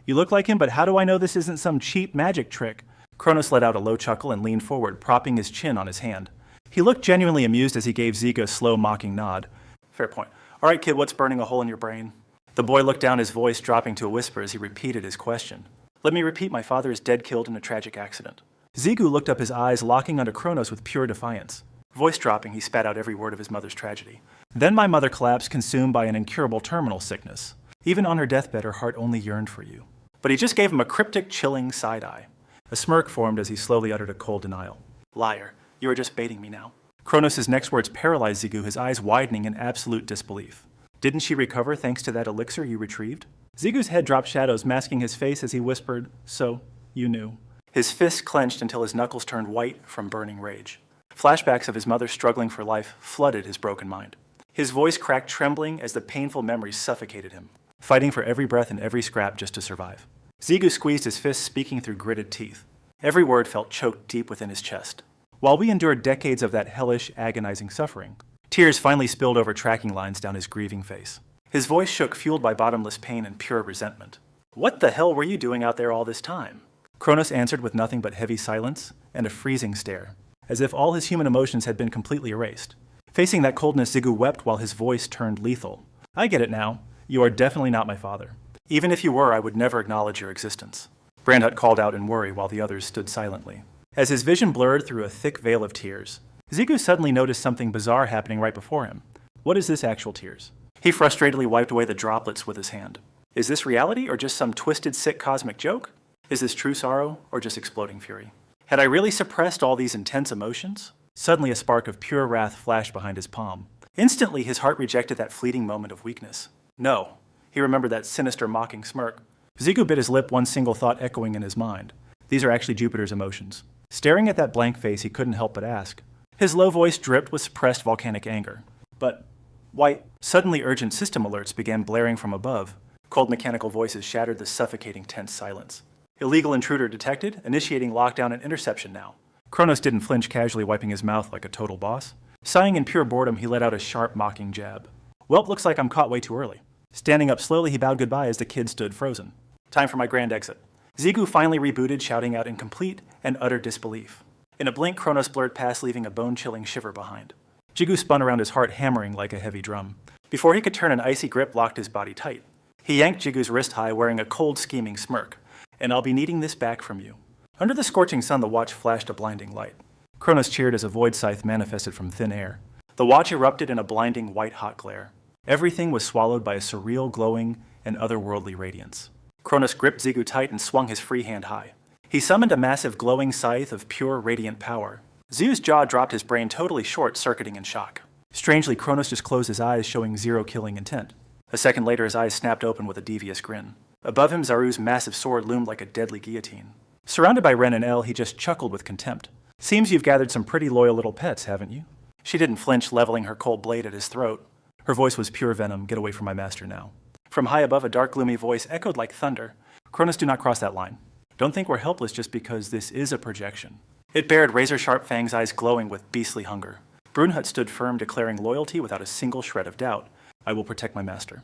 You look like him, but how do I know this isn't some cheap magic trick? Kronos let out a low chuckle and leaned forward, propping his chin on his hand. He looked genuinely amused as he gave Zigu a slow, mocking nod. Fair point. All right, kid, what's burning a hole in your brain? The boy looked down, his voice dropping to a whisper as he repeated his question. Let me repeat, my father is dead, killed in a tragic accident. Zigu looked up, his eyes locking onto Kronos with pure defiance. Voice dropping, he spat out every word of his mother's tragedy. Then my mother collapsed, consumed by an incurable terminal sickness. Even on her deathbed, her heart only yearned for you. But he just gave him a cryptic, chilling side-eye. A smirk formed as he slowly uttered a cold denial. Liar, you are just baiting me now. Kronos' next words paralyzed Zigu, his eyes widening in absolute disbelief. Didn't she recover thanks to that elixir you retrieved? Zigu's head dropped shadows, masking his face as he whispered, So, you knew. His fists clenched until his knuckles turned white from burning rage. Flashbacks of his mother struggling for life flooded his broken mind. His voice cracked, trembling as the painful memories suffocated him, fighting for every breath and every scrap just to survive. Zigu squeezed his fists, speaking through gritted teeth. Every word felt choked deep within his chest. While we endured decades of that hellish, agonizing suffering, tears finally spilled over tracking lines down his grieving face. His voice shook, fueled by bottomless pain and pure resentment. "What the hell were you doing out there all this time?" Kronos answered with nothing but heavy silence and a freezing stare, as if all his human emotions had been completely erased. Facing that coldness, Zigu wept while his voice turned lethal. "I get it now. You are definitely not my father. Even if you were, I would never acknowledge your existence." Brandhut called out in worry while the others stood silently. As his vision blurred through a thick veil of tears, Zigu suddenly noticed something bizarre happening right before him. What is this actual tears? He frustratedly wiped away the droplets with his hand. Is this reality or just some twisted, sick cosmic joke? Is this true sorrow or just exploding fury? Had I really suppressed all these intense emotions? Suddenly a spark of pure wrath flashed behind his palm. Instantly his heart rejected that fleeting moment of weakness. No. He remembered that sinister, mocking smirk. Zigu bit his lip, one single thought echoing in his mind. These are actually Jupiter's emotions. Staring at that blank face, he couldn't help but ask. His low voice dripped with suppressed volcanic anger. But why? Suddenly urgent system alerts began blaring from above. Cold mechanical voices shattered the suffocating, tense silence. Illegal intruder detected, initiating lockdown and interception now. Kronos didn't flinch, casually wiping his mouth like a total boss. Sighing in pure boredom, he let out a sharp, mocking jab. Welp, looks like I'm caught way too early. Standing up slowly, he bowed goodbye as the kid stood frozen. Time for my grand exit. Zigu finally rebooted, shouting out in complete and utter disbelief. In a blink, Kronos blurred past, leaving a bone-chilling shiver behind. Jigu spun around his heart, hammering like a heavy drum. Before he could turn, an icy grip locked his body tight. He yanked Jigu's wrist high, wearing a cold, scheming smirk. "And I'll be needing this back from you." Under the scorching sun, the watch flashed a blinding light. Kronos cheered as a void scythe manifested from thin air. The watch erupted in a blinding, white-hot glare. Everything was swallowed by a surreal, glowing, and otherworldly radiance. Kronos gripped Zigu tight and swung his free hand high. He summoned a massive glowing scythe of pure, radiant power. Zigu's jaw dropped, his brain totally short-circuiting in shock. Strangely, Kronos just closed his eyes, showing zero killing intent. A second later, his eyes snapped open with a devious grin. Above him, Zaru's massive sword loomed like a deadly guillotine. Surrounded by Ren and El, he just chuckled with contempt. "Seems you've gathered some pretty loyal little pets, haven't you?" She didn't flinch, leveling her cold blade at his throat. Her voice was pure venom. "Get away from my master now." From high above, a dark, gloomy voice echoed like thunder. "Kronos, do not cross that line. Don't think we're helpless just because this is a projection." It bared razor-sharp fangs, eyes glowing with beastly hunger. Brunhut stood firm, declaring loyalty without a single shred of doubt. "I will protect my master."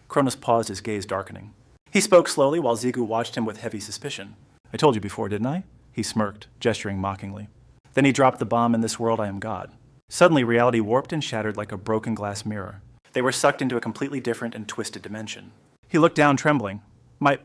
Kronos paused, his gaze darkening. He spoke slowly while Zigu watched him with heavy suspicion. "I told you before, didn't I?" He smirked, gesturing mockingly. Then he dropped the bomb. "In this world, I am God." Suddenly, reality warped and shattered like a broken glass mirror. They were sucked into a completely different and twisted dimension. He looked down, trembling. My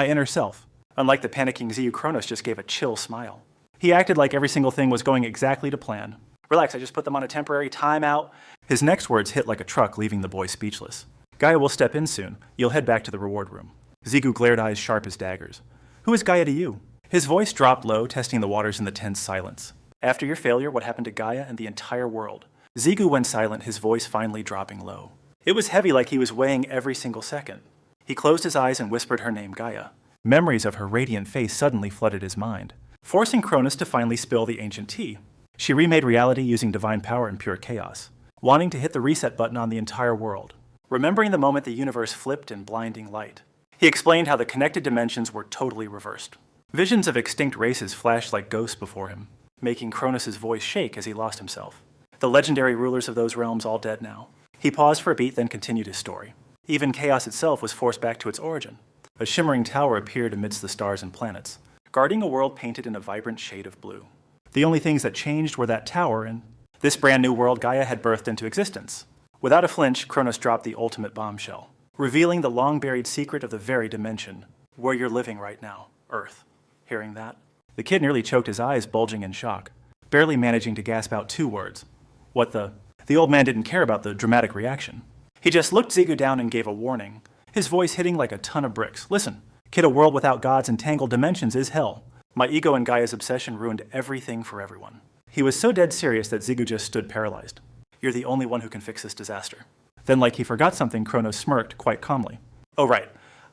inner self." Unlike the panicking Zigu, Kronos just gave a chill smile. He acted like every single thing was going exactly to plan. "Relax, I just put them on a temporary timeout." His next words hit like a truck, leaving the boy speechless. "Gaia will step in soon. You'll head back to the reward room." Zigu glared, eyes sharp as daggers. "Who is Gaia to you?" His voice dropped low, testing the waters in the tense silence. "After your failure, what happened to Gaia and the entire world?" Zigu went silent, his voice finally dropping low. It was heavy, like he was weighing every single second. He closed his eyes and whispered her name, Gaia. Memories of her radiant face suddenly flooded his mind, forcing Cronus to finally spill the ancient tea. She remade reality using divine power and pure chaos, wanting to hit the reset button on the entire world, remembering the moment the universe flipped in blinding light. He explained how the connected dimensions were totally reversed. Visions of extinct races flashed like ghosts before him, making Cronus's voice shake as he lost himself. The legendary rulers of those realms all dead now. He paused for a beat, then continued his story. Even chaos itself was forced back to its origin. A shimmering tower appeared amidst the stars and planets, guarding a world painted in a vibrant shade of blue. The only things that changed were that tower and this brand new world Gaia had birthed into existence. Without a flinch, Cronus dropped the ultimate bombshell, revealing the long-buried secret of the very dimension where you're living right now, Earth. Hearing that, the kid nearly choked, his eyes bulging in shock, barely managing to gasp out 2 words. What the? The old man didn't care about the dramatic reaction. He just looked Zigu down and gave a warning, his voice hitting like a ton of bricks. Listen, kid, a world without gods and tangled dimensions is hell. My ego and Gaia's obsession ruined everything for everyone. He was so dead serious that Zigu just stood paralyzed. You're the only one who can fix this disaster. Then, like he forgot something, Kronos smirked quite calmly. Oh right,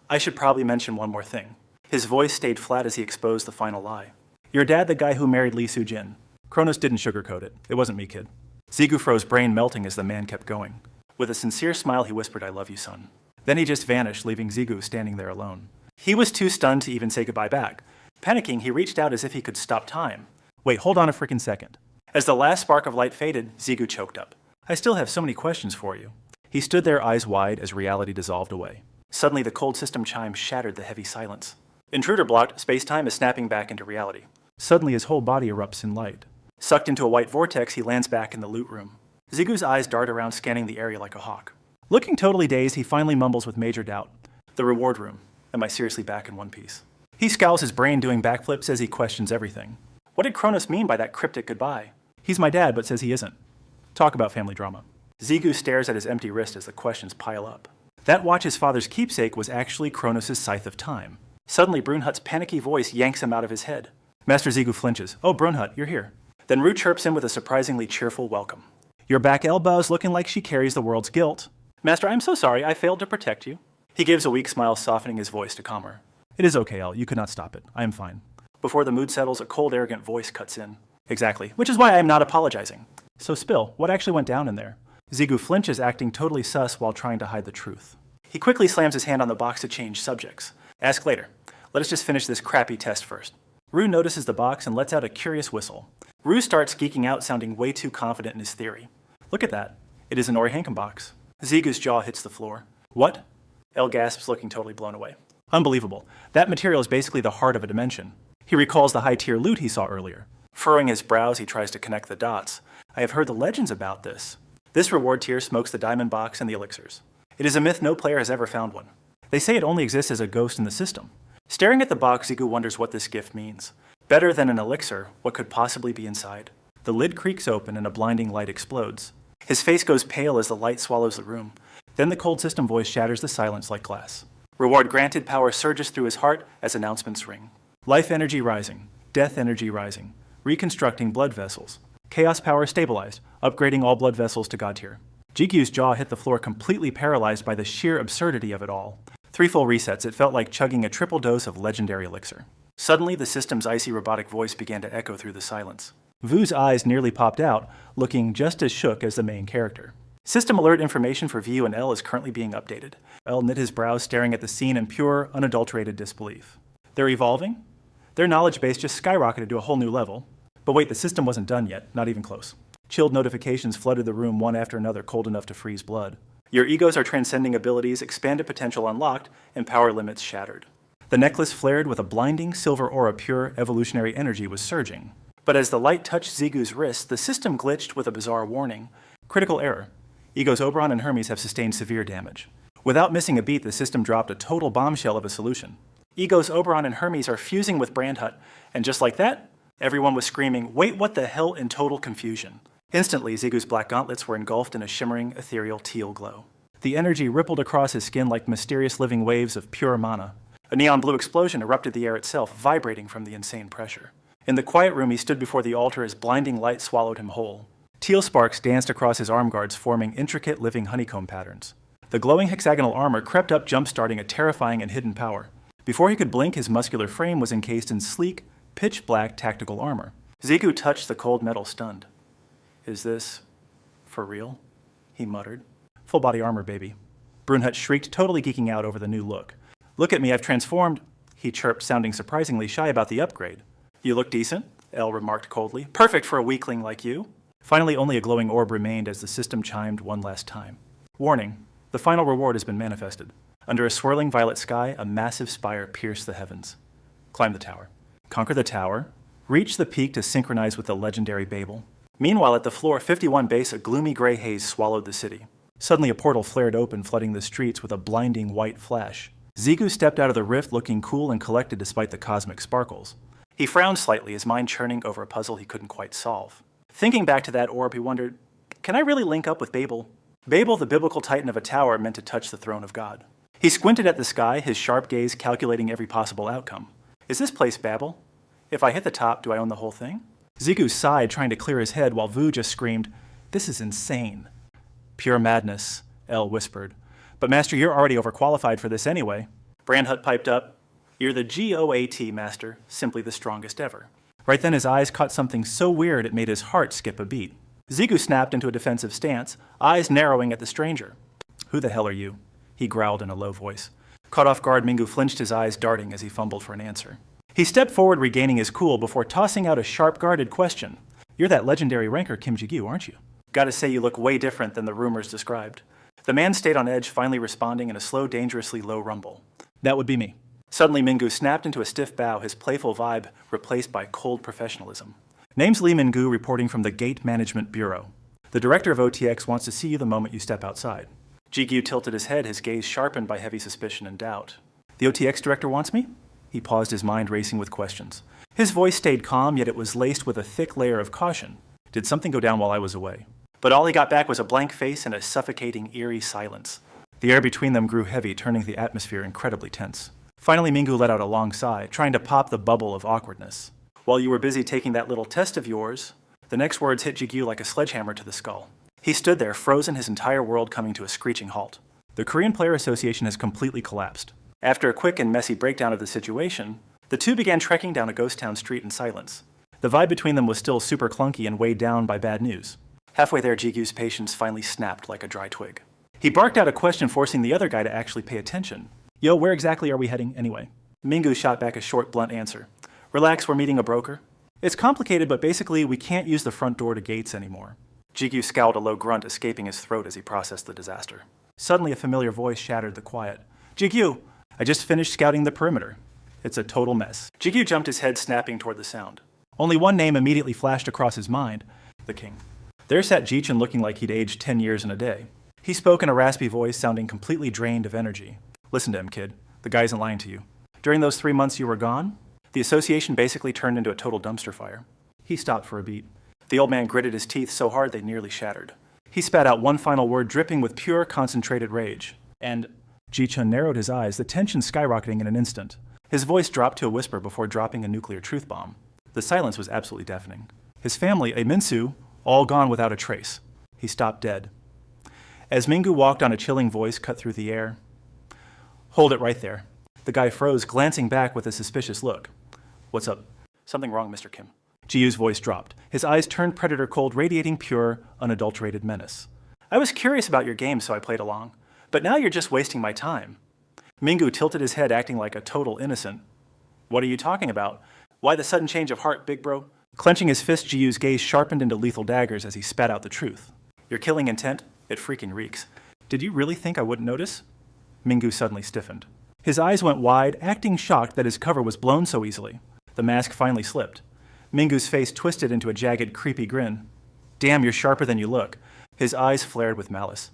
I should probably mention one more thing. His voice stayed flat as he exposed the final lie. Your dad, the guy who married Li Sujin. Kronos didn't sugarcoat it. It wasn't me, kid. Zigu froze, brain melting as the man kept going. With a sincere smile, he whispered, "I love you, son." Then he just vanished, leaving Zigu standing there alone. He was too stunned to even say goodbye back. Panicking, he reached out as if he could stop time. Wait, hold on a frickin' second. As the last spark of light faded, Zigu choked up. I still have so many questions for you. He stood there, eyes wide, as reality dissolved away. Suddenly, the cold system chime shattered the heavy silence. Intruder blocked, space-time is snapping back into reality. Suddenly, his whole body erupts in light. Sucked into a white vortex, he lands back in the loot room. Zigu's eyes dart around, scanning the area like a hawk. Looking totally dazed, he finally mumbles with major doubt. The reward room. Am I seriously back in one piece? He scowls, his brain doing backflips as he questions everything. What did Kronos mean by that cryptic goodbye? He's my dad, but says he isn't. Talk about family drama. Zigu stares at his empty wrist as the questions pile up. That watch, his father's keepsake, was actually Kronos' scythe of time. Suddenly, Brunhut's panicky voice yanks him out of his head. Master Zigu flinches. Oh, Brunhut, you're here. Then Rue chirps in with a surprisingly cheerful welcome. You're back, Elbaz, looking like she carries the world's guilt. Master, I'm so sorry, I failed to protect you. He gives a weak smile, softening his voice to calm her. It is okay, El, you could not stop it. I am fine. Before the mood settles, a cold, arrogant voice cuts in. Exactly, which is why I am not apologizing. So Spill, what actually went down in there? Zigu flinches, acting totally sus while trying to hide the truth. He quickly slams his hand on the box to change subjects. Ask later. Let us just finish this crappy test first. Rue notices the box and lets out a curious whistle. Rue starts geeking out, sounding way too confident in his theory. Look at that. It is an Ori Hankum box. Zigu's jaw hits the floor. What? El gasps, looking totally blown away. Unbelievable. That material is basically the heart of a dimension. He recalls the high-tier loot he saw earlier. Furrowing his brows, he tries to connect the dots. I have heard the legends about this. This reward tier smokes the diamond box and the elixirs. It is a myth no player has ever found one. They say it only exists as a ghost in the system. Staring at the box, Zigu wonders what this gift means. Better than an elixir, what could possibly be inside? The lid creaks open and a blinding light explodes. His face goes pale as the light swallows the room. Then the cold system voice shatters the silence like glass. Reward granted power surges through his heart as announcements ring. Life energy rising. Death energy rising. Reconstructing blood vessels. Chaos power stabilized, upgrading all blood vessels to God tier. GQ's jaw hit the floor, completely paralyzed by the sheer absurdity of it all. 3 full resets, it felt like chugging a triple dose of legendary elixir. Suddenly, the system's icy robotic voice began to echo through the silence. Vu's eyes nearly popped out, looking just as shook as the main character. System alert information for Vu and El is currently being updated. El knit his brows, staring at the scene in pure, unadulterated disbelief. They're evolving? Their knowledge base just skyrocketed to a whole new level. But wait, the system wasn't done yet, not even close. Chilled notifications flooded the room, one after another, cold enough to freeze blood. Your egos are transcending abilities, expanded potential unlocked, and power limits shattered. The necklace flared with a blinding silver aura. Pure evolutionary energy was surging. But as the light touched Zigu's wrist, the system glitched with a bizarre warning. Critical error. Egos Oberon and Hermes have sustained severe damage. Without missing a beat, the system dropped a total bombshell of a solution. Egos Oberon and Hermes are fusing with Brandhut, and just like that, everyone was screaming, "Wait, what the hell?" in total confusion. Instantly, Zigu's black gauntlets were engulfed in a shimmering, ethereal teal glow. The energy rippled across his skin like mysterious living waves of pure mana. A neon blue explosion erupted the air itself, vibrating from the insane pressure. In the quiet room, he stood before the altar as blinding light swallowed him whole. Teal sparks danced across his arm guards, forming intricate living honeycomb patterns. The glowing hexagonal armor crept up, jump-starting a terrifying and hidden power. Before he could blink, his muscular frame was encased in sleek, pitch-black tactical armor. Zigu touched the cold metal, stunned. Is this for real? He muttered. Full body armor, baby. Brunhut shrieked, totally geeking out over the new look. Look at me, I've transformed, he chirped, sounding surprisingly shy about the upgrade. You look decent, El remarked coldly. Perfect for a weakling like you. Finally, only a glowing orb remained as the system chimed one last time. Warning, the final reward has been manifested. Under a swirling violet sky, a massive spire pierced the heavens. Climb the tower. Conquer the tower. Reach the peak to synchronize with the legendary Babel. Meanwhile, at the floor 51 base, a gloomy gray haze swallowed the city. Suddenly, a portal flared open, flooding the streets with a blinding white flash. Zigu stepped out of the rift, looking cool and collected despite the cosmic sparkles. He frowned slightly, his mind churning over a puzzle he couldn't quite solve. Thinking back to that orb, he wondered, can I really link up with Babel? Babel, the biblical titan of a tower meant to touch the throne of God. He squinted at the sky, his sharp gaze calculating every possible outcome. Is this place Babel? If I hit the top, do I own the whole thing? Zigu sighed, trying to clear his head, while Vu just screamed, this is insane. Pure madness, El whispered. But Master, you're already overqualified for this anyway. Brandhut piped up, you're the GOAT, Master, simply the strongest ever. Right then his eyes caught something so weird it made his heart skip a beat. Zigu snapped into a defensive stance, eyes narrowing at the stranger. "Who the hell are you?" he growled in a low voice. Caught off guard, Mingu flinched, his eyes darting as he fumbled for an answer. He stepped forward, regaining his cool, before tossing out a sharp-guarded question. "You're that legendary ranker Kim Ji-gyu, aren't you?" "Gotta say you look way different than the rumors described." The man stayed on edge, finally responding in a slow, dangerously low rumble. "That would be me." Suddenly, Mingu snapped into a stiff bow, his playful vibe replaced by cold professionalism. "Name's Lee Mingu, reporting from the Gate Management Bureau. The director of OTX wants to see you the moment you step outside." Ji-gyu tilted his head, his gaze sharpened by heavy suspicion and doubt. "The OTX director wants me?" He paused, his mind racing with questions. His voice stayed calm, yet it was laced with a thick layer of caution. Did something go down while I was away? But all he got back was a blank face and a suffocating, eerie silence. The air between them grew heavy, turning the atmosphere incredibly tense. Finally, Mingu let out a long sigh, trying to pop the bubble of awkwardness. "While you were busy taking that little test of yours," the next words hit Ji-gyu like a sledgehammer to the skull. He stood there, frozen, his entire world coming to a screeching halt. The Korean Player Association has completely collapsed. After a quick and messy breakdown of the situation, the two began trekking down a ghost town street in silence. The vibe between them was still super clunky and weighed down by bad news. Halfway there, Ji-gyu's patience finally snapped like a dry twig. He barked out a question, forcing the other guy to actually pay attention. "Yo, where exactly are we heading anyway?" Mingu shot back a short, blunt answer. "Relax, we're meeting a broker. It's complicated, but basically we can't use the front door to Gates anymore." Ji-gyu scowled, a low grunt escaping his throat as he processed the disaster. Suddenly, a familiar voice shattered the quiet. "Ji-gyu, I just finished scouting the perimeter. It's a total mess." Ji-gyu jumped, his head snapping toward the sound. Only one name immediately flashed across his mind: the king. There sat Ji-chun, looking like he'd aged 10 years in a day. He spoke in a raspy voice, sounding completely drained of energy. "Listen to him, kid. The guy isn't lying to you. During those 3 months you were gone, the association basically turned into a total dumpster fire." He stopped for a beat. The old man gritted his teeth so hard they nearly shattered. He spat out one final word, dripping with pure, concentrated rage. "And—" Ji-chun narrowed his eyes, the tension skyrocketing in an instant. His voice dropped to a whisper before dropping a nuclear truth bomb. The silence was absolutely deafening. His family, a Minsu, all gone without a trace. He stopped dead. As Mingu walked on, a chilling voice cut through the air. "Hold it right there." The guy froze, glancing back with a suspicious look. "What's up?" "Something wrong, Mr. Kim." Ji-yu's voice dropped. His eyes turned predator cold, radiating pure, unadulterated menace. "I was curious about your game, so I played along. But now you're just wasting my time." Mingu tilted his head, acting like a total innocent. "What are you talking about? Why the sudden change of heart, big bro?" Clenching his fist, Ji-yu's gaze sharpened into lethal daggers as he spat out the truth. "Your killing intent? It freaking reeks. Did you really think I wouldn't notice?" Mingu suddenly stiffened. His eyes went wide, acting shocked that his cover was blown so easily. The mask finally slipped. Mingu's face twisted into a jagged, creepy grin. "Damn, you're sharper than you look." His eyes flared with malice.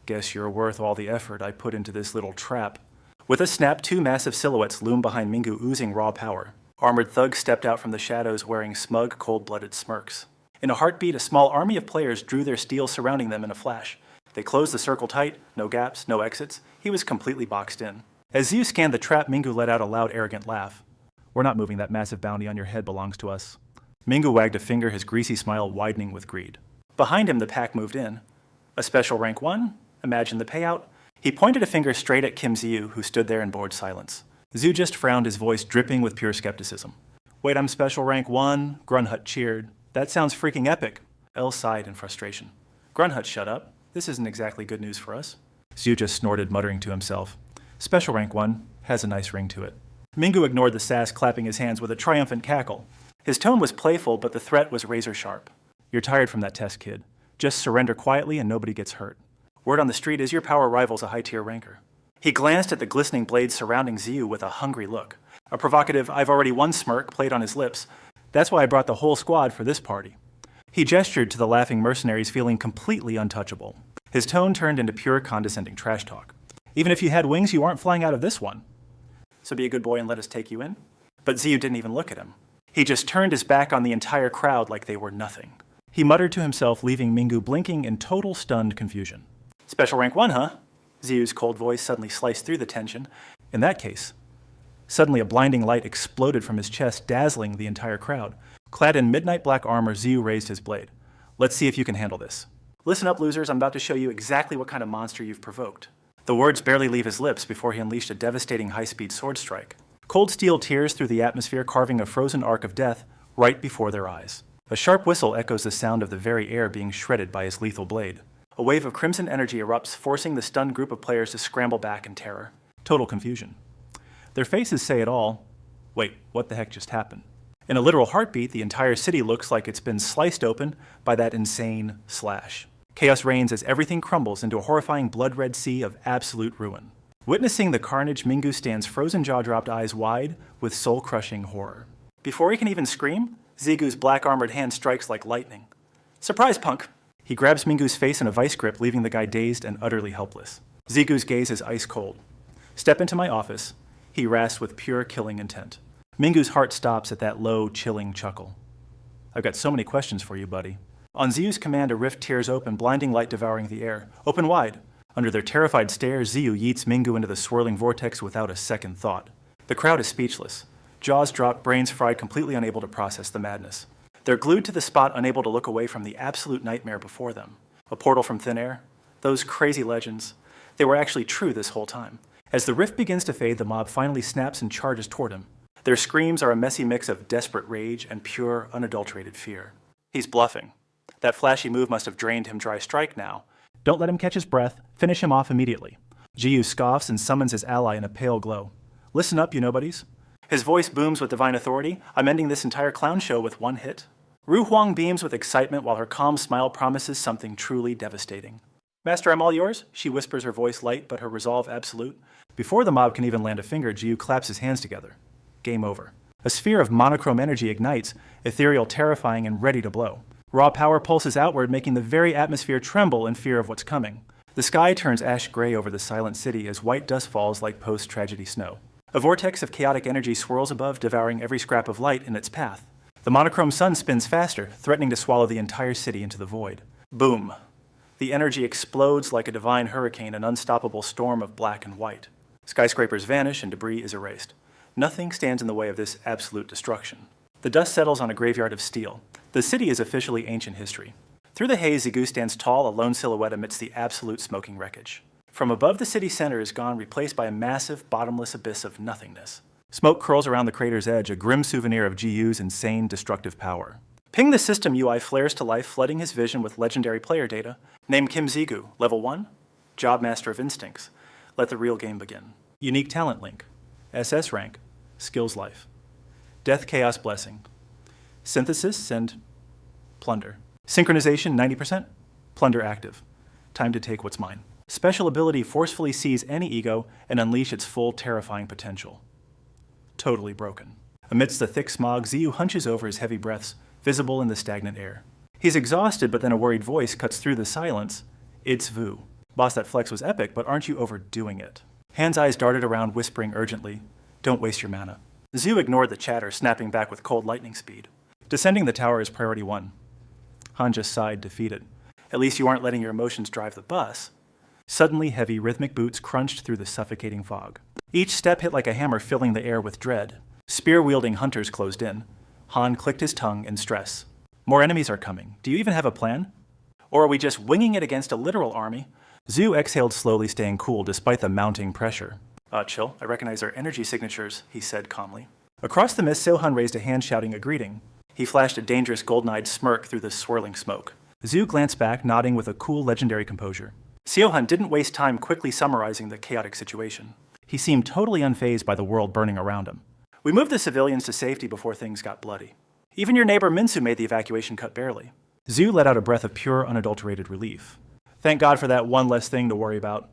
"Guess you're worth all the effort I put into this little trap." With a snap, two massive silhouettes loomed behind Mingu, oozing raw power. Armored thugs stepped out from the shadows, wearing smug, cold-blooded smirks. In a heartbeat, a small army of players drew their steel, surrounding them in a flash. They closed the circle tight, no gaps, no exits. He was completely boxed in. As Ziyu scanned the trap, Mingu let out a loud, arrogant laugh. "We're not moving. That massive bounty on your head belongs to us." Mingu wagged a finger, his greasy smile widening with greed. Behind him, the pack moved in. "A special rank 1? Imagine the payout." He pointed a finger straight at Kim Ziyu, who stood there in bored silence. Ziyu just frowned, his voice dripping with pure skepticism. "Wait, I'm special rank 1? Grunhut cheered. "That sounds freaking epic." El sighed in frustration. "Grunhut, shut up. This isn't exactly good news for us." Ziyu just snorted, muttering to himself. "Special rank 1 has a nice ring to it." Mingu ignored the sass, clapping his hands with a triumphant cackle. His tone was playful, but the threat was razor sharp. "You're tired from that test, kid. Just surrender quietly and nobody gets hurt. Word on the street is your power rival's a high-tier ranker." He glanced at the glistening blades surrounding Ziyu with a hungry look. A provocative "I've already won" smirk played on his lips. "That's why I brought the whole squad for this party." He gestured to the laughing mercenaries, feeling completely untouchable. His tone turned into pure condescending trash talk. "Even if you had wings, you aren't flying out of this one. So be a good boy and let us take you in." But Ziyu didn't even look at him. He just turned his back on the entire crowd like they were nothing. He muttered to himself, leaving Mingu blinking in total stunned confusion. "Special rank 1, huh?" Ziyu's cold voice suddenly sliced through the tension. "In that case..." Suddenly, a blinding light exploded from his chest, dazzling the entire crowd. Clad in midnight black armor, Ziyu raised his blade. "Let's see if you can handle this." "Listen up, losers. I'm about to show you exactly what kind of monster you've provoked." The words barely leave his lips before he unleashed a devastating high-speed sword strike. Cold steel tears through the atmosphere, carving a frozen arc of death right before their eyes. A sharp whistle echoes the sound of the very air being shredded by his lethal blade. A wave of crimson energy erupts, forcing the stunned group of players to scramble back in terror. Total confusion. Their faces say it all. Wait, what the heck just happened? In a literal heartbeat, the entire city looks like it's been sliced open by that insane slash. Chaos reigns as everything crumbles into a horrifying blood-red sea of absolute ruin. Witnessing the carnage, Mingu stands frozen jaw-dropped, eyes wide with soul-crushing horror. Before he can even scream, Zigu's black-armored hand strikes like lightning. Surprise, punk! He grabs Mingu's face in a vice grip, leaving the guy dazed and utterly helpless. Zigu's gaze is ice cold. Step into my office, he rasps with pure killing intent. Mingu's heart stops at that low, chilling chuckle. I've got so many questions for you, buddy. On Ziyu's command, a rift tears open, blinding light devouring the air. Open wide. Under their terrified stare, Ziyu yeets Mingu into the swirling vortex without a second thought. The crowd is speechless. Jaws drop, brains fried, completely unable to process the madness. They're glued to the spot, unable to look away from the absolute nightmare before them. A portal from thin air? Those crazy legends. They were actually true this whole time. As the rift begins to fade, the mob finally snaps and charges toward him. Their screams are a messy mix of desperate rage and pure, unadulterated fear. He's bluffing. That flashy move must have drained him dry. Strike now. Don't let him catch his breath. Finish him off immediately. Jiyu scoffs and summons his ally in a pale glow. Listen up, you nobodies. His voice booms with divine authority. I'm ending this entire clown show with one hit. Ru Huang beams with excitement while her calm smile promises something truly devastating. Master, I'm all yours, she whispers, her voice light but her resolve absolute. Before the mob can even land a finger, Jiyu claps his hands together. Game over. A sphere of monochrome energy ignites, ethereal, terrifying, and ready to blow. Raw power pulses outward, making the very atmosphere tremble in fear of what's coming. The sky turns ash gray over the silent city as white dust falls like post-tragedy snow. A vortex of chaotic energy swirls above, devouring every scrap of light in its path. The monochrome sun spins faster, threatening to swallow the entire city into the void. Boom. The energy explodes like a divine hurricane, an unstoppable storm of black and white. Skyscrapers vanish and debris is erased. Nothing stands in the way of this absolute destruction. The dust settles on a graveyard of steel. The city is officially ancient history. Through the haze, Zigu stands tall, a lone silhouette amidst the absolute smoking wreckage. From above, the city center is gone, replaced by a massive, bottomless abyss of nothingness. Smoke curls around the crater's edge, a grim souvenir of GU's insane, destructive power. Ping the system UI flares to life, flooding his vision with legendary player data. Name Kim Zigu, level 1, Job Master of Instincts. Let the real game begin. Unique talent link. SS rank. Skills life. Death Chaos Blessing. Synthesis and plunder. Synchronization 90%. Plunder active. Time to take what's mine. Special ability forcefully seize any ego and unleash its full terrifying potential. Totally broken. Amidst the thick smog, Ziyu hunches over his heavy breaths, visible in the stagnant air. He's exhausted, but then a worried voice cuts through the silence. It's Vu. Boss, that flex was epic, but aren't you overdoing it? Hand's eyes darted around, whispering urgently, don't waste your mana. Ziyu ignored the chatter, snapping back with cold lightning speed. Descending the tower is priority 1. Han just sighed, defeated. At least you aren't letting your emotions drive the bus. Suddenly, heavy, rhythmic boots crunched through the suffocating fog. Each step hit like a hammer, filling the air with dread. Spear-wielding hunters closed in. Han clicked his tongue in stress. More enemies are coming. Do you even have a plan? Or are we just winging it against a literal army? Zhu exhaled slowly, staying cool despite the mounting pressure. Chill. I recognize our energy signatures, he said calmly. Across the mist, Seo-hun raised a hand, shouting a greeting. He flashed a dangerous golden-eyed smirk through the swirling smoke. Zhu glanced back, nodding with a cool, legendary composure. Seo-hun didn't waste time quickly summarizing the chaotic situation. He seemed totally unfazed by the world burning around him. We moved the civilians to safety before things got bloody. Even your neighbor Minsu made the evacuation cut barely. Zhu let out a breath of pure, unadulterated relief. Thank God for that one less thing to worry about.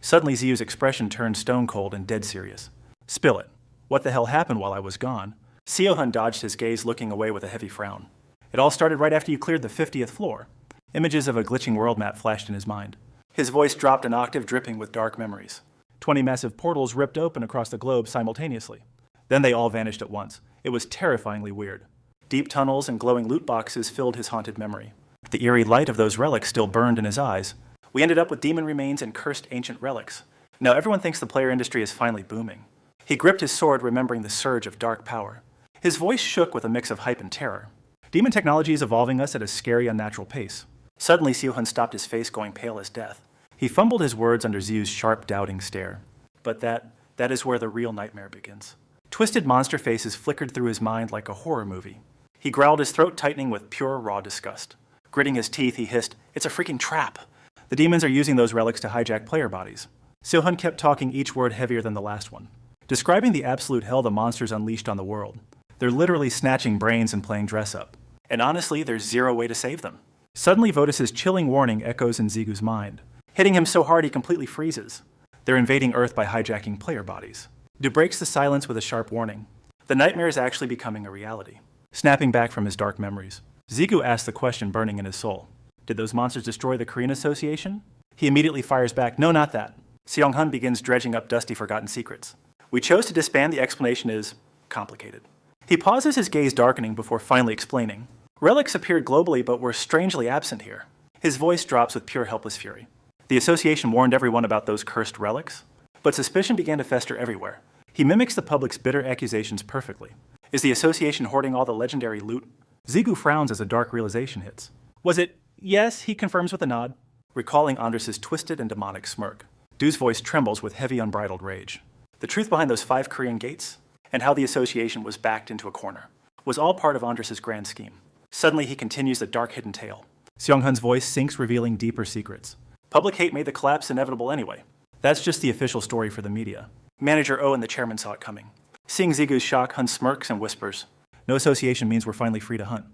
Suddenly, Ziyu's expression turned stone cold and dead serious. Spill it. What the hell happened while I was gone? Seo-hun dodged his gaze, looking away with a heavy frown. It all started right after you cleared the 50th floor. Images of a glitching world map flashed in his mind. His voice dropped an octave, dripping with dark memories. 20 massive portals ripped open across the globe simultaneously. Then they all vanished at once. It was terrifyingly weird. Deep tunnels and glowing loot boxes filled his haunted memory. The eerie light of those relics still burned in his eyes. We ended up with demon remains and cursed ancient relics. Now everyone thinks the player industry is finally booming. He gripped his sword, remembering the surge of dark power. His voice shook with a mix of hype and terror. Demon technology is evolving us at a scary, unnatural pace. Suddenly, Seo-hun stopped, his face going pale as death. He fumbled his words under Ziyu's sharp, doubting stare. But that is where the real nightmare begins. Twisted monster faces flickered through his mind like a horror movie. He growled, his throat tightening with pure, raw disgust. Gritting his teeth, he hissed, "It's a freaking trap! The demons are using those relics to hijack player bodies." Seo-hun kept talking, each word heavier than the last one, describing the absolute hell the monsters unleashed on the world. They're literally snatching brains and playing dress-up. And honestly, there's zero way to save them. Suddenly, Votus's chilling warning echoes in Zigu's mind, hitting him so hard he completely freezes. They're invading Earth by hijacking player bodies. Du breaks the silence with a sharp warning. The nightmare is actually becoming a reality. Snapping back from his dark memories, Zigu asks the question burning in his soul. Did those monsters destroy the Korean Association? He immediately fires back, "No, not that." Seong-hun begins dredging up dusty forgotten secrets. "We chose to disband. The explanation is complicated." He pauses, his gaze darkening before finally explaining. "Relics appeared globally but were strangely absent here." His voice drops with pure helpless fury. The Association warned everyone about those cursed relics, but suspicion began to fester everywhere. He mimics the public's bitter accusations perfectly. Is the Association hoarding all the legendary loot? Zigu frowns as a dark realization hits. "Was it?" "Yes," he confirms with a nod, recalling Andres' twisted and demonic smirk. Du's voice trembles with heavy, unbridled rage. The truth behind those 5 Korean gates, and how the Association was backed into a corner, was all part of Andres' grand scheme. Suddenly, he continues the dark hidden tale. Seong-hun's voice sinks, revealing deeper secrets. Public hate made the collapse inevitable anyway. That's just the official story for the media. Manager O and the chairman saw it coming. Seeing Zigu's shock, Hun smirks and whispers, "No association means we're finally free to hunt."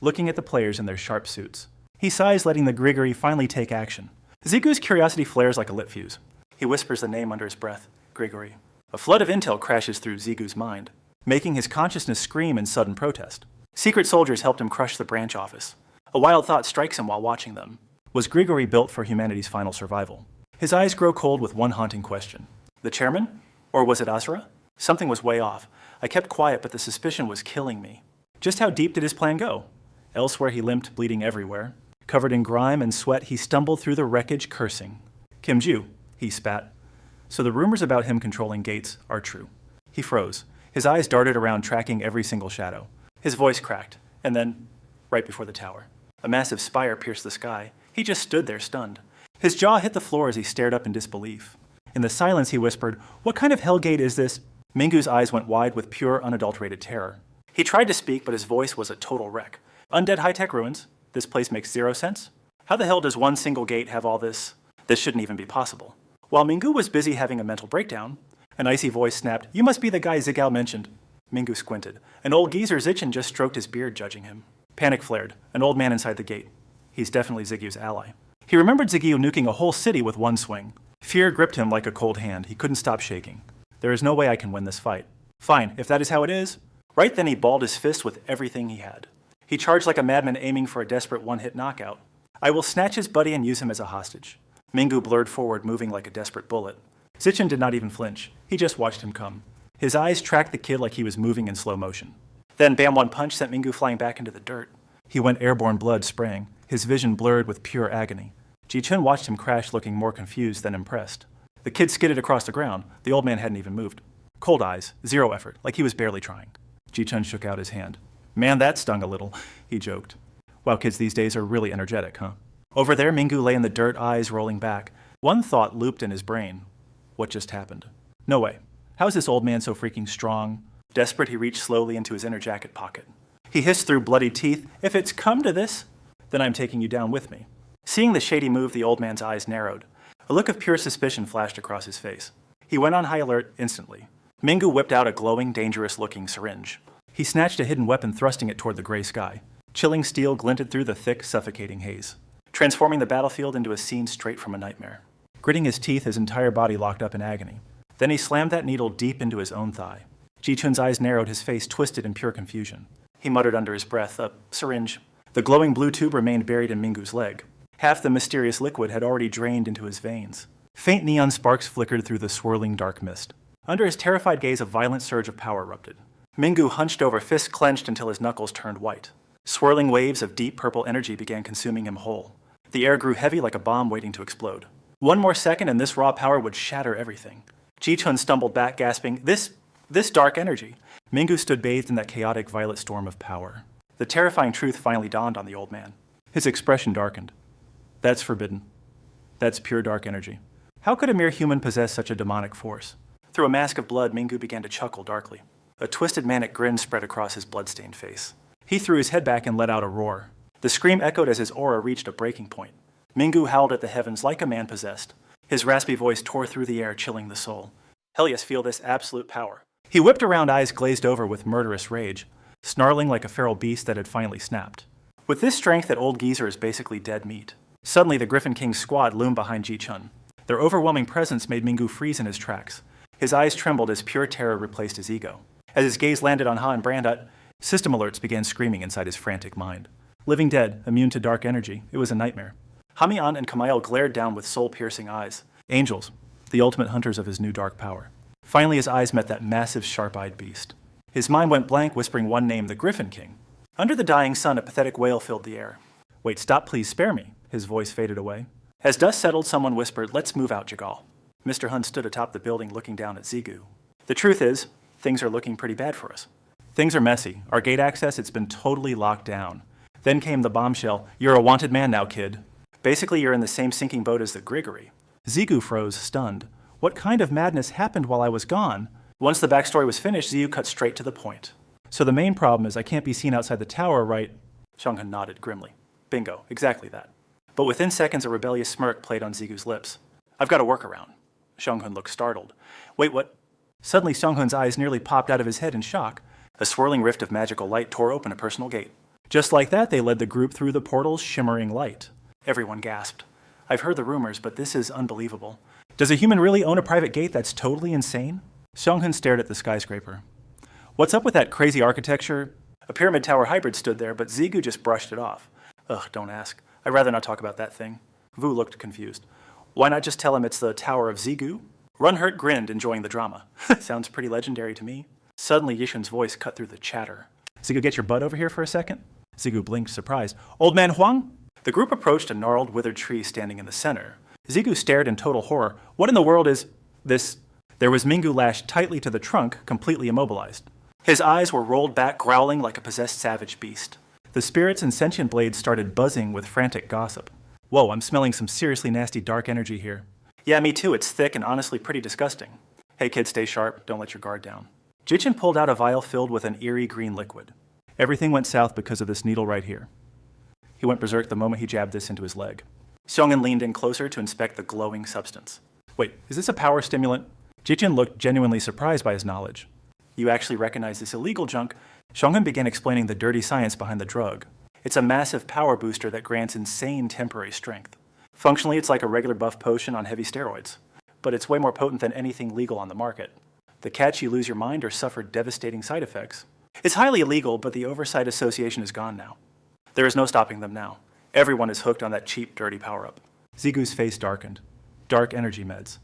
Looking at the players in their sharp suits, he sighs, letting the Grigori finally take action. Zigu's curiosity flares like a lit fuse. He whispers the name under his breath, Grigori. A flood of intel crashes through Zigu's mind, making his consciousness scream in sudden protest. Secret soldiers helped him crush the branch office. A wild thought strikes him while watching them. Was Grigori built for humanity's final survival? His eyes grow cold with one haunting question. The chairman? Or was it Asura? Something was way off. I kept quiet, but the suspicion was killing me. Just how deep did his plan go? Elsewhere he limped, bleeding everywhere. Covered in grime and sweat, he stumbled through the wreckage, cursing. "Kim-ju," he spat. "So the rumors about him controlling gates are true." He froze. His eyes darted around, tracking every single shadow. His voice cracked, and then, right before the tower, a massive spire pierced the sky. He just stood there, stunned. His jaw hit the floor as he stared up in disbelief. In the silence, he whispered, "What kind of hellgate is this?" Mingu's eyes went wide with pure, unadulterated terror. He tried to speak, but his voice was a total wreck. "Undead high-tech ruins? This place makes zero sense? How the hell does one single gate have all this? This shouldn't even be possible." While Mingu was busy having a mental breakdown, an icy voice snapped, "You must be the guy Zigao mentioned." Mingu squinted. An old geezer Zichin just stroked his beard, judging him. Panic flared, an old man inside the gate. He's definitely Zigu's ally. He remembered Zigio nuking a whole city with one swing. Fear gripped him like a cold hand. He couldn't stop shaking. "There is no way I can win this fight." "Fine, if that is how it is." Right then he balled his fist with everything he had. He charged like a madman, aiming for a desperate one-hit knockout. "I will snatch his buddy and use him as a hostage." Mingu blurred forward, moving like a desperate bullet. Zichin did not even flinch. He just watched him come. His eyes tracked the kid like he was moving in slow motion. Then bam, one punch sent Mingu flying back into the dirt. He went airborne, blood spraying, his vision blurred with pure agony. Ji-chun watched him crash, looking more confused than impressed. The kid skidded across the ground. The old man hadn't even moved. Cold eyes, zero effort, like he was barely trying. Ji-chun shook out his hand. "Man, that stung a little," he joked. "Wow, kids these days are really energetic, huh?" Over there, Mingu lay in the dirt, eyes rolling back. One thought looped in his brain. What just happened? No way. How is this old man so freaking strong? Desperate, he reached slowly into his inner jacket pocket. He hissed through bloody teeth, "If it's come to this, then I'm taking you down with me." Seeing the shady move, the old man's eyes narrowed. A look of pure suspicion flashed across his face. He went on high alert instantly. Mingu whipped out a glowing, dangerous-looking syringe. He snatched a hidden weapon, thrusting it toward the gray sky. Chilling steel glinted through the thick, suffocating haze, transforming the battlefield into a scene straight from a nightmare. Gritting his teeth, his entire body locked up in agony. Then he slammed that needle deep into his own thigh. Ji-chun's eyes narrowed, his face twisted in pure confusion. He muttered under his breath, "A syringe." The glowing blue tube remained buried in Mingu's leg. Half the mysterious liquid had already drained into his veins. Faint neon sparks flickered through the swirling dark mist. Under his terrified gaze, a violent surge of power erupted. Mingu hunched over, fists clenched until his knuckles turned white. Swirling waves of deep purple energy began consuming him whole. The air grew heavy like a bomb waiting to explode. One more second and this raw power would shatter everything. Ji-chun stumbled back, gasping, This dark energy." Mingu stood bathed in that chaotic violet storm of power. The terrifying truth finally dawned on the old man. His expression darkened. "That's forbidden. That's pure dark energy. How could a mere human possess such a demonic force?" Through a mask of blood, Mingu began to chuckle darkly. A twisted manic grin spread across his blood-stained face. He threw his head back and let out a roar. The scream echoed as his aura reached a breaking point. Mingu howled at the heavens like a man possessed. His raspy voice tore through the air, chilling the soul. Hell yes, feel this absolute power. He whipped around, eyes glazed over with murderous rage, snarling like a feral beast that had finally snapped. With this strength, that old geezer is basically dead meat. Suddenly, the Griffin King's squad loomed behind Ji-chun. Their overwhelming presence made Mingu freeze in his tracks. His eyes trembled as pure terror replaced his ego. As his gaze landed on Ha and Brandut, system alerts began screaming inside his frantic mind. Living dead, immune to dark energy, it was a nightmare. Hamian and Kamail glared down with soul-piercing eyes. Angels, the ultimate hunters of his new dark power. Finally, his eyes met that massive, sharp-eyed beast. His mind went blank, whispering one name, the Griffin King. Under the dying sun, a pathetic wail filled the air. Wait, stop, please, spare me. His voice faded away. As dust settled, someone whispered, let's move out, Jagal. Mr. Hun stood atop the building looking down at Zigu. The truth is, things are looking pretty bad for us. Things are messy. Our gate access, it's been totally locked down. Then came the bombshell, you're a wanted man now, kid. Basically, you're in the same sinking boat as the Grigory. Zigu froze, stunned. What kind of madness happened while I was gone? Once the backstory was finished, Ziyu cut straight to the point. So the main problem is I can't be seen outside the tower, right? Xianghun nodded grimly. Bingo, exactly that. But within seconds, a rebellious smirk played on Zigu's lips. I've got a workaround. Xianghun looked startled. Wait, what? Suddenly, Xianghun's eyes nearly popped out of his head in shock. A swirling rift of magical light tore open a personal gate. Just like that, they led the group through the portal's shimmering light. Everyone gasped. I've heard the rumors, but this is unbelievable. Does a human really own a private gate that's totally insane? Xianghun stared at the skyscraper. What's up with that crazy architecture? A pyramid tower hybrid stood there, but Zigu just brushed it off. Ugh, don't ask. I'd rather not talk about that thing. Vu looked confused. Why not just tell him it's the Tower of Zigu? Runhurt grinned, enjoying the drama. Sounds pretty legendary to me. Suddenly, Yishun's voice cut through the chatter. Zigu, get your butt over here for a second? Zigu blinked, surprised. Old man Huang? The group approached a gnarled, withered tree standing in the center. Zigu stared in total horror. What in the world is this? There was Mingu lashed tightly to the trunk, completely immobilized. His eyes were rolled back, growling like a possessed savage beast. The spirits and sentient blades started buzzing with frantic gossip. Whoa, I'm smelling some seriously nasty dark energy here. Yeah, me too. It's thick and honestly pretty disgusting. Hey kid, stay sharp. Don't let your guard down. Jichin pulled out a vial filled with an eerie green liquid. Everything went south because of this needle right here. He went berserk the moment he jabbed this into his leg. Xiong'an leaned in closer to inspect the glowing substance. Wait, is this a power stimulant? Jichin looked genuinely surprised by his knowledge. You actually recognize this illegal junk? Xiong'an began explaining the dirty science behind the drug. It's a massive power booster that grants insane temporary strength. Functionally, it's like a regular buff potion on heavy steroids. But it's way more potent than anything legal on the market. The catch, you lose your mind or suffer devastating side effects. It's highly illegal, but the Oversight Association is gone now. There is no stopping them now. Everyone is hooked on that cheap, dirty power-up. Zigu's face darkened. Dark energy meds.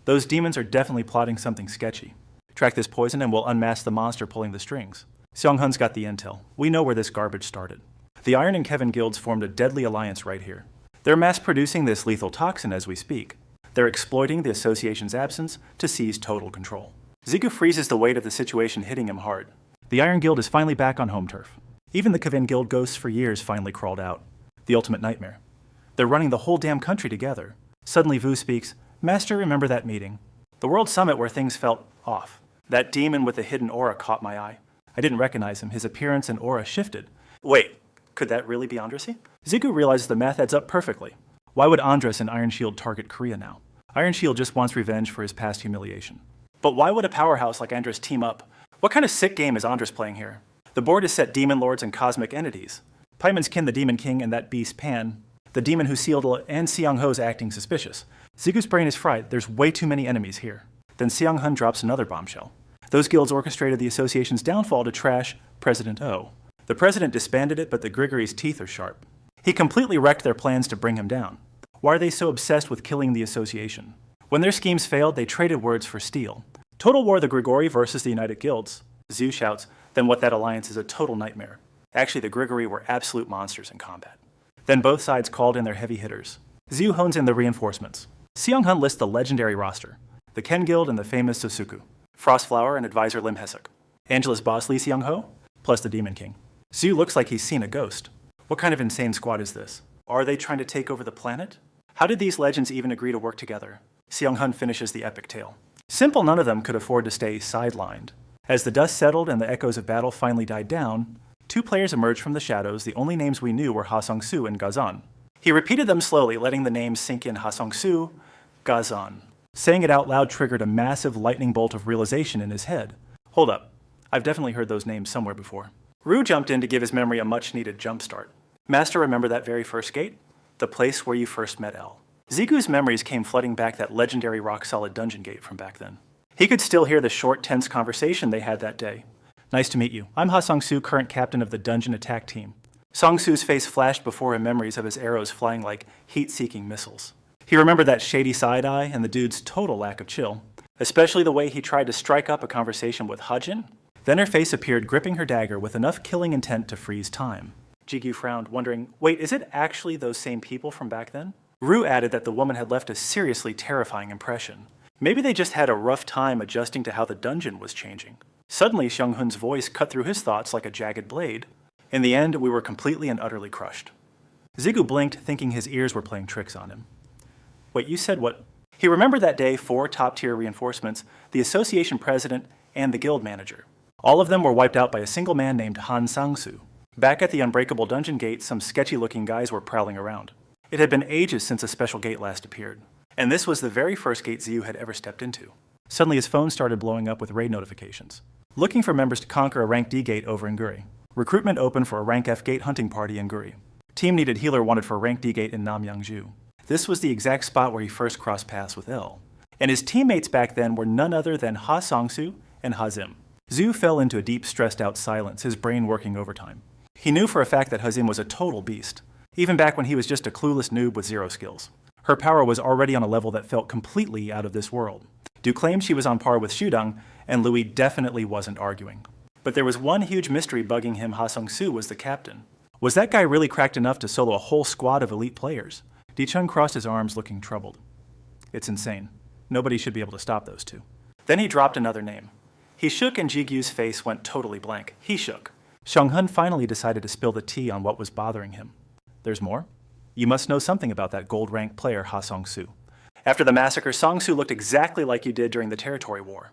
Those demons are definitely plotting something sketchy. Track this poison and we'll unmask the monster pulling the strings. Xianghun's got the intel. We know where this garbage started. The Iron and Kevin guilds formed a deadly alliance right here. They're mass-producing this lethal toxin as we speak. They're exploiting the association's absence to seize total control. Zigu freezes the weight of the situation hitting him hard. The Iron Guild is finally back on home turf. Even the Kevin Guild ghosts for years finally crawled out. The ultimate nightmare. They're running the whole damn country together. Suddenly Vu speaks, Master, remember that meeting? The World Summit where things felt off. That demon with the hidden aura caught my eye. I didn't recognize him. His appearance and aura shifted. Wait, could that really be Andrasy? Zigu realizes the math adds up perfectly. Why would Andras and Iron Shield target Korea now? Iron Shield just wants revenge for his past humiliation. But why would a powerhouse like Andras team up? What kind of sick game is Andras playing here? The board has set demon lords and cosmic entities. Paimon's kin the Demon King and that beast Pan, the demon who sealed and Xiang Ho's acting suspicious. Zigu's brain is fried. There's way too many enemies here. Then Xiang Hun drops another bombshell. Those guilds orchestrated the association's downfall to trash President O. The president disbanded it, but the Grigory's teeth are sharp. He completely wrecked their plans to bring him down. Why are they so obsessed with killing the association? When their schemes failed, they traded words for steel. Total war the Grigori versus the United Guilds. Zhu shouts, then what that alliance is a total nightmare. Actually, the Grigori were absolute monsters in combat. Then both sides called in their heavy hitters. Zhu hones in the reinforcements. Xiang Hun lists the legendary roster. The Ken Guild and the famous Susuku. Frostflower and advisor Lim Hesek. Angela's boss Li Xiang Ho, plus the Demon King. Zhu looks like he's seen a ghost. What kind of insane squad is this? Are they trying to take over the planet? How did these legends even agree to work together? Xiang Hun finishes the epic tale. Simple, none of them could afford to stay sidelined. As the dust settled and the echoes of battle finally died down, Two players emerged from the shadows. The only names we knew were Ha Sung-soo and Gazan. He repeated them slowly, letting the names sink in. Ha Sung-soo, Gazan. Saying it out loud triggered a massive lightning bolt of realization in his head. Hold up. I've definitely heard those names somewhere before. Rue jumped in to give his memory a much-needed jumpstart. Master, remember that very first gate? The place where you first met Elle. Zigu's memories came flooding back, that legendary rock-solid dungeon gate from back then. He could still hear the short, tense conversation they had that day. Nice to meet you. I'm Ha Sung-soo, current captain of the dungeon attack team. Song-soo's face flashed before him memories of his arrows flying like heat-seeking missiles. He remembered that shady side-eye and the dude's total lack of chill, especially the way he tried to strike up a conversation with Hajin. Then her face appeared, gripping her dagger with enough killing intent to freeze time. Jigu frowned, wondering, wait, is it actually those same people from back then? Rue added that the woman had left a seriously terrifying impression. Maybe they just had a rough time adjusting to how the dungeon was changing. Suddenly, Seung-hun's voice cut through his thoughts like a jagged blade. In the end, we were completely and utterly crushed. Zigu blinked, thinking his ears were playing tricks on him. Wait, you said what? He remembered that day 4 top-tier reinforcements, the association president, and the guild manager. All of them were wiped out by a single man named Han Sang-soo. Back at the unbreakable dungeon gate, some sketchy-looking guys were prowling around. It had been ages since a special gate last appeared, and this was the very first gate Ziyu had ever stepped into. Suddenly his phone started blowing up with raid notifications. Looking for members to conquer a rank D gate over in Guri. Recruitment open for a rank F gate hunting party in Guri. Team needed healer wanted for a rank D gate in Namyangju. This was the exact spot where he first crossed paths with Elle. And his teammates back then were none other than Ha Song-soo and Hazim. Zhu fell into a deep, stressed-out silence, his brain working overtime. He knew for a fact that Hazim was a total beast, even back when he was just a clueless noob with 0 skills. Her power was already on a level that felt completely out of this world. Du claimed she was on par with Shudang, and Louis definitely wasn't arguing. But there was one huge mystery bugging him. Ha Sung-soo was the captain. Was that guy really cracked enough to solo a whole squad of elite players? Di-chung crossed his arms, looking troubled. It's insane. Nobody should be able to stop those two. Then he dropped another name. He shook and Ji-gyu's face went totally blank. He shook. Seung-hun finally decided to spill the tea on what was bothering him. There's more? You must know something about that gold-rank player, Ha Song-soo. After the massacre, Song-soo looked exactly like you did during the Territory War.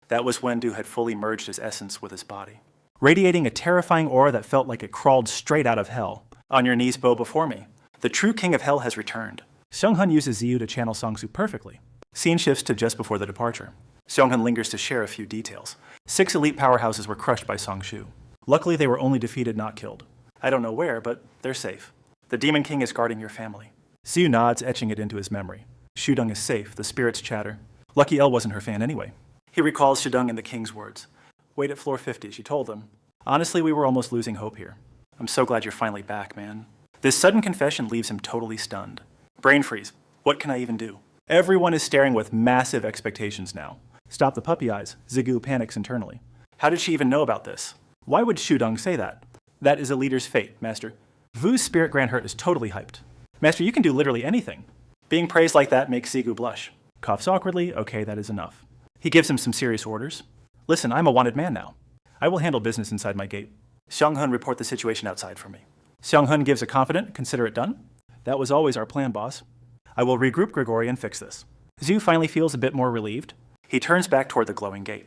That was when Du had fully merged his essence with his body, radiating a terrifying aura that felt like it crawled straight out of hell. On your knees, bow before me. The true king of hell has returned. Seung-hun uses Ziyu to channel Song-soo perfectly. Scene shifts to just before the departure. Seung-hun lingers to share a few details. 6 elite powerhouses were crushed by Song-soo. Luckily, they were only defeated, not killed. I don't know where, but they're safe. The Demon King is guarding your family. Ziyu nods, etching it into his memory. Shudung is safe, the spirits chatter. Lucky Elle wasn't her fan anyway. He recalls Shudung and the king's words. Wait at floor 50, she told him. Honestly, we were almost losing hope here. I'm so glad you're finally back, man. This sudden confession leaves him totally stunned. Brain freeze. What can I even do? Everyone is staring with massive expectations now. Stop the puppy eyes. Zigu panics internally. How did she even know about this? Why would Shudung say that? That is a leader's fate, Master. Vu's spirit Grand Hurt is totally hyped. Master, you can do literally anything. Being praised like that makes Zigu blush. Coughs awkwardly. Okay, that is enough. He gives him some serious orders. Listen, I'm a wanted man now. I will handle business inside my gate. Seung-hun, report the situation outside for me. Seung-hun gives a confident, consider it done. That was always our plan, boss. I will regroup Grigori and fix this. Zhu finally feels a bit more relieved. He turns back toward the glowing gate.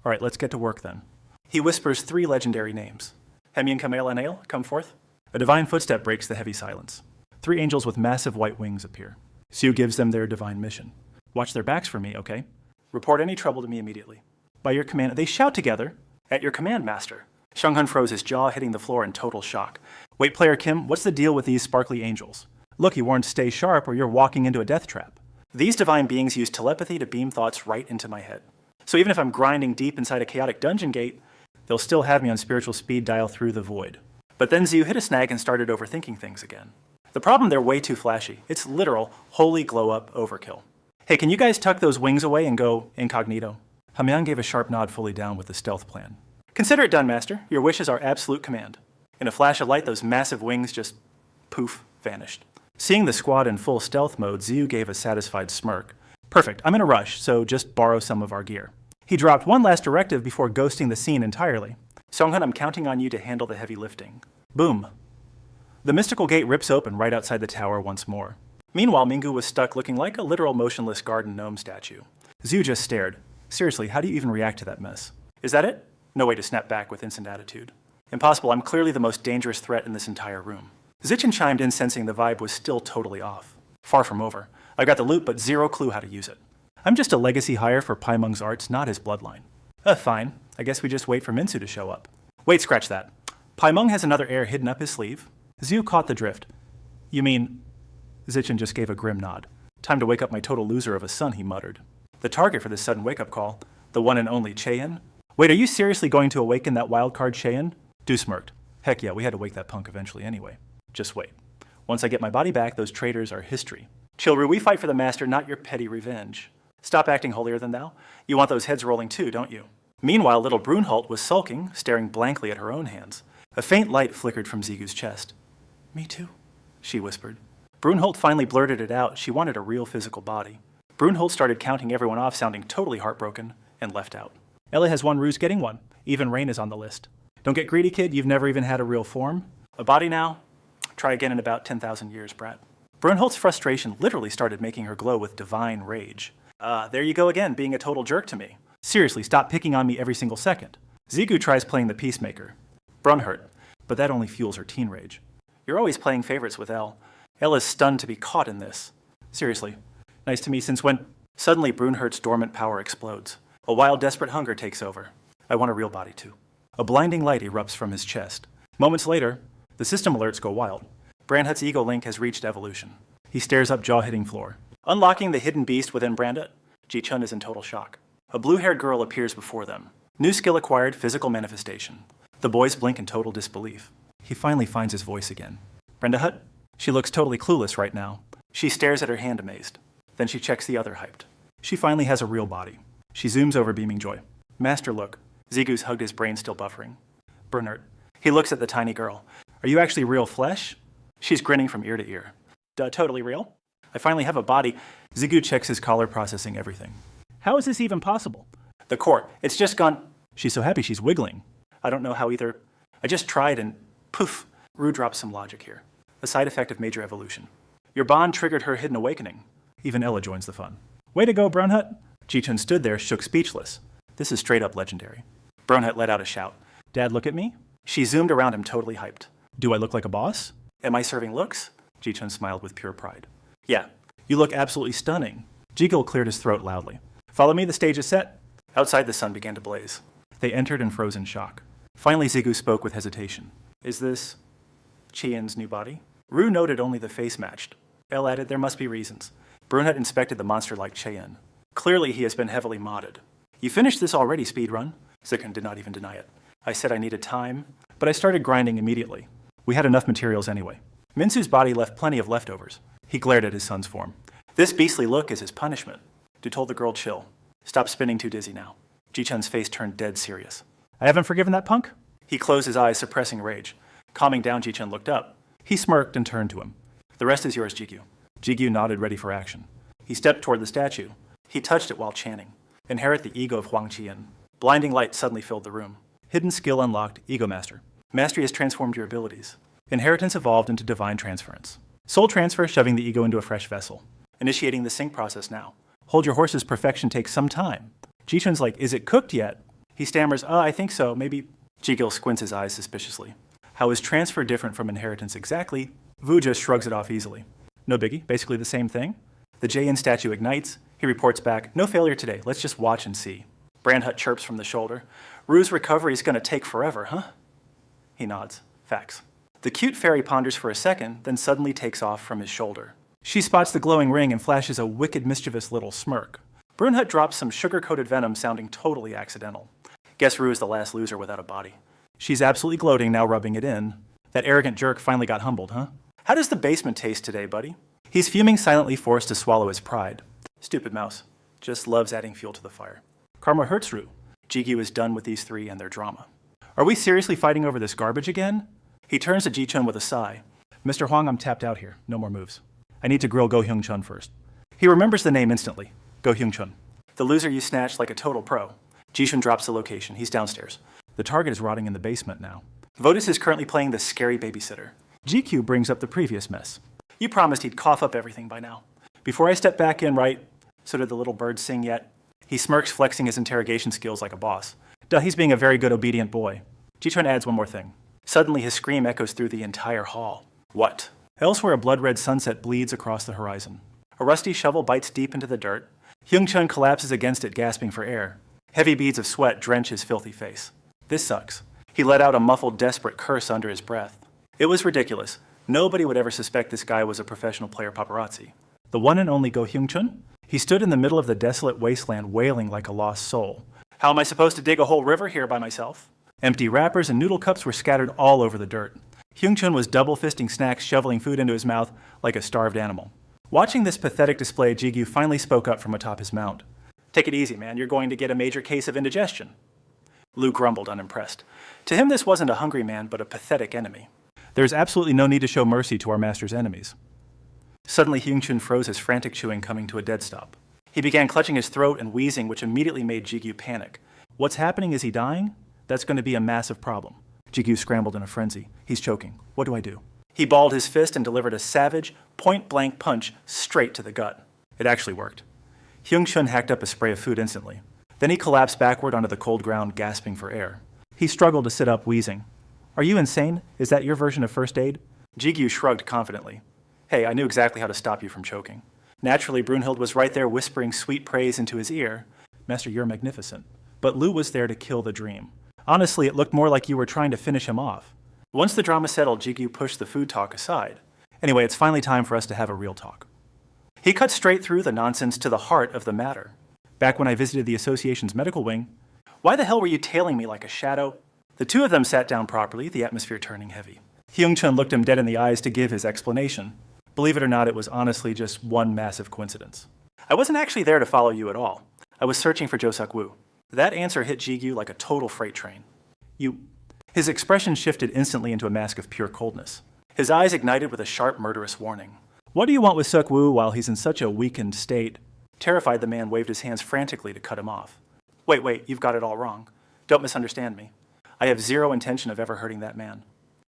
All right, let's get to work then. He whispers 3 legendary names. Hemyun Kamel and Ale, come forth. A divine footstep breaks the heavy silence. 3 angels with massive white wings appear. Zhu gives them their divine mission. Watch their backs for me, okay? Report any trouble to me immediately. By your command, they shout together. At your command, Master. Seung-hun froze, his jaw hitting the floor in total shock. Wait, player Kim, what's the deal with these sparkly angels? Look, he warned, stay sharp or you're walking into a death trap. These divine beings use telepathy to beam thoughts right into my head. So even if I'm grinding deep inside a chaotic dungeon gate, they'll still have me on spiritual speed dial through the void. But then Ziyu hit a snag and started overthinking things again. The problem, they're way too flashy. It's literal, holy glow-up overkill. Hey, can you guys tuck those wings away and go incognito? Hamyang gave a sharp nod, fully down with the stealth plan. Consider it done, Master. Your wishes are absolute command. In a flash of light, those massive wings just, poof, vanished. Seeing the squad in full stealth mode, Ziyu gave a satisfied smirk. Perfect, I'm in a rush, so just borrow some of our gear. He dropped one last directive before ghosting the scene entirely. Seung-hun, I'm counting on you to handle the heavy lifting. Boom. The mystical gate rips open right outside the tower once more. Meanwhile, Mingu was stuck looking like a literal motionless garden gnome statue. Ziyu just stared. Seriously, how do you even react to that mess? Is that it? No way to snap back with instant attitude. Impossible, I'm clearly the most dangerous threat in this entire room. Zichen chimed in, sensing the vibe was still totally off. Far from over. I've got the loot, but zero clue how to use it. I'm just a legacy hire for Paimeng's arts, not his bloodline. Fine. I guess we just wait for Minsu to show up. Wait, scratch that. Paimeng has another heir hidden up his sleeve. Zhu caught the drift. You mean... Zichen just gave a grim nod. Time to wake up my total loser of a son, he muttered. The target for this sudden wake-up call, the one and only Cheyenne? Wait, are you seriously going to awaken that wildcard Cheyenne? Du smirked. Heck yeah, we had to wake that punk eventually anyway. Just wait. Once I get my body back, those traitors are history. Chilru, we fight for the master, not your petty revenge. Stop acting holier than thou. You want those heads rolling too, don't you? Meanwhile, little Brunhilde was sulking, staring blankly at her own hands. A faint light flickered from Zigu's chest. Me too, she whispered. Brunhilde finally blurted it out. She wanted a real physical body. Brunhilde started counting everyone off, sounding totally heartbroken, and left out. Ella has one ruse getting one. Even Rain is on the list. Don't get greedy, kid. You've never even had a real form. A body now? Try again in about 10,000 years, brat. Brunhilde's frustration literally started making her glow with divine rage. There you go again, being a total jerk to me. Seriously, stop picking on me every single second. Zigu tries playing the peacemaker. Brunhilde, but that only fuels her teen rage. You're always playing favorites with Elle. Elle is stunned to be caught in this. Seriously, nice to me since when? Suddenly, Brunhilde's dormant power explodes. A wild, desperate hunger takes over. I want a real body too. A blinding light erupts from his chest. Moments later, the system alerts go wild. Brandhut's ego link has reached evolution. He stares up jaw-hitting floor. Unlocking the hidden beast within Brandhut, Ji-chun is in total shock. A blue-haired girl appears before them. New skill acquired, physical manifestation. The boys blink in total disbelief. He finally finds his voice again. Brandhut? She looks totally clueless right now. She stares at her hand amazed. Then she checks the other hyped. She finally has a real body. She zooms over, beaming joy. Master, look. Zigu's hugged his brain, still buffering. Bernard. He looks at the tiny girl. Are you actually real flesh? She's grinning from ear to ear. Totally real? I finally have a body. Zigu checks his collar, processing everything. How is this even possible? The core. It's just gone. She's so happy she's wiggling. I don't know how either. I just tried and poof. Rue drops some logic here. A side effect of major evolution. Your bond triggered her hidden awakening. Even Ella joins the fun. Way to go, Brunhut. Ji-chun stood there, shook speechless. This is straight up legendary. Brunhut let out a shout. Dad, look at me? She zoomed around him, totally hyped. Do I look like a boss? Am I serving looks? Ji-chun smiled with pure pride. Yeah, you look absolutely stunning. Jiggle cleared his throat loudly. Follow me, the stage is set. Outside, the sun began to blaze. They entered in frozen shock. Finally, Zigu spoke with hesitation. Is this Qian's new body? Rue noted only the face matched. Elle added, there must be reasons. Brunhut inspected the monster like Cheyenne. Clearly, he has been heavily modded. You finished this already, speedrun? Zichen did not even deny it. I said I needed time, but I started grinding immediately. We had enough materials anyway. Minsu's body left plenty of leftovers. He glared at his son's form. This beastly look is his punishment. Du told the girl chill. Stop spinning too dizzy now. Ji-chun's face turned dead serious. I haven't forgiven that punk? He closed his eyes, suppressing rage. Calming down, Ji-chun looked up. He smirked and turned to him. The rest is yours, Jigyu. Jigyu nodded, ready for action. He stepped toward the statue. He touched it while chanting. Inherit the ego of Huang Qian. Blinding light suddenly filled the room. Hidden skill unlocked, Ego Master. Mastery has transformed your abilities. Inheritance evolved into divine transference. Soul transfer, shoving the ego into a fresh vessel. Initiating the sync process now. Hold your horse's perfection takes some time. Ji-chun's like, is it cooked yet? He stammers, I think so, maybe. Jigil squints his eyes suspiciously. How is transfer different from inheritance exactly? Vu just shrugs it off easily. No biggie, basically the same thing. The Jayin statue ignites. He reports back, no failure today, let's just watch and see. Brandhut chirps from the shoulder. Rue's recovery is gonna take forever, huh? He nods. Facts. The cute fairy ponders for a second, then suddenly takes off from his shoulder. She spots the glowing ring and flashes a wicked, mischievous little smirk. Brunhut drops some sugar-coated venom sounding totally accidental. Guess Rue is the last loser without a body. She's absolutely gloating, now rubbing it in. That arrogant jerk finally got humbled, huh? How does the basement taste today, buddy? He's fuming, silently forced to swallow his pride. Stupid mouse. Just loves adding fuel to the fire. Karma hurts Rue. Jigyu is done with these three and their drama. Are we seriously fighting over this garbage again? He turns to Ji-chun with a sigh. Mr. Huang, I'm tapped out here. No more moves. I need to grill Go Hyung-chun first. He remembers the name instantly. Go Hyung-chun. The loser you snatched like a total pro. Ji-chun drops the location. He's downstairs. The target is rotting in the basement now. Votus is currently playing the scary babysitter. GQ brings up the previous mess. You promised he'd cough up everything by now. Before I step back in, right? So did the little bird sing yet? He smirks, flexing his interrogation skills like a boss. Duh, he's being a very good, obedient boy. Ji-chun adds one more thing. Suddenly his scream echoes through the entire hall. What? Elsewhere, a blood-red sunset bleeds across the horizon. A rusty shovel bites deep into the dirt. Hyung-chun collapses against it, gasping for air. Heavy beads of sweat drench his filthy face. This sucks. He let out a muffled, desperate curse under his breath. It was ridiculous. Nobody would ever suspect this guy was a professional player paparazzi. The one and only Go Hyung-chun? He stood in the middle of the desolate wasteland, wailing like a lost soul. How am I supposed to dig a whole river here by myself? Empty wrappers and noodle cups were scattered all over the dirt. Hyung-chun was double-fisting snacks, shoveling food into his mouth like a starved animal. Watching this pathetic display, Ji-gyu finally spoke up from atop his mount. Take it easy, man. You're going to get a major case of indigestion. Lu grumbled, unimpressed. To him, this wasn't a hungry man, but a pathetic enemy. There's absolutely no need to show mercy to our master's enemies. Suddenly, Hyung-chun froze, his frantic chewing coming to a dead stop. He began clutching his throat and wheezing, which immediately made Ji-gyu panic. What's happening? Is he dying? That's going to be a massive problem. Ji-gyu scrambled in a frenzy. He's choking. What do I do? He balled his fist and delivered a savage, point-blank punch straight to the gut. It actually worked. Hyung-chun hacked up a spray of food instantly. Then he collapsed backward onto the cold ground, gasping for air. He struggled to sit up, wheezing. Are you insane? Is that your version of first aid? Ji-gyu shrugged confidently. Hey, I knew exactly how to stop you from choking. Naturally, Brunhild was right there whispering sweet praise into his ear. Master, you're magnificent. But Lu was there to kill the dream. Honestly, it looked more like you were trying to finish him off. Once the drama settled, Ji-gyu pushed the food talk aside. Anyway, it's finally time for us to have a real talk. He cut straight through the nonsense to the heart of the matter. Back when I visited the association's medical wing, why the hell were you tailing me like a shadow? The two of them sat down properly, the atmosphere turning heavy. Hyung-chun looked him dead in the eyes to give his explanation. Believe it or not, it was honestly just one massive coincidence. I wasn't actually there to follow you at all. I was searching for Jo-suk-woo. That answer hit Ji-gyu like a total freight train. His expression shifted instantly into a mask of pure coldness. His eyes ignited with a sharp, murderous warning. What do you want with Suk-woo while he's in such a weakened state? Terrified, the man waved his hands frantically to cut him off. Wait, you've got it all wrong. Don't misunderstand me. I have zero intention of ever hurting that man.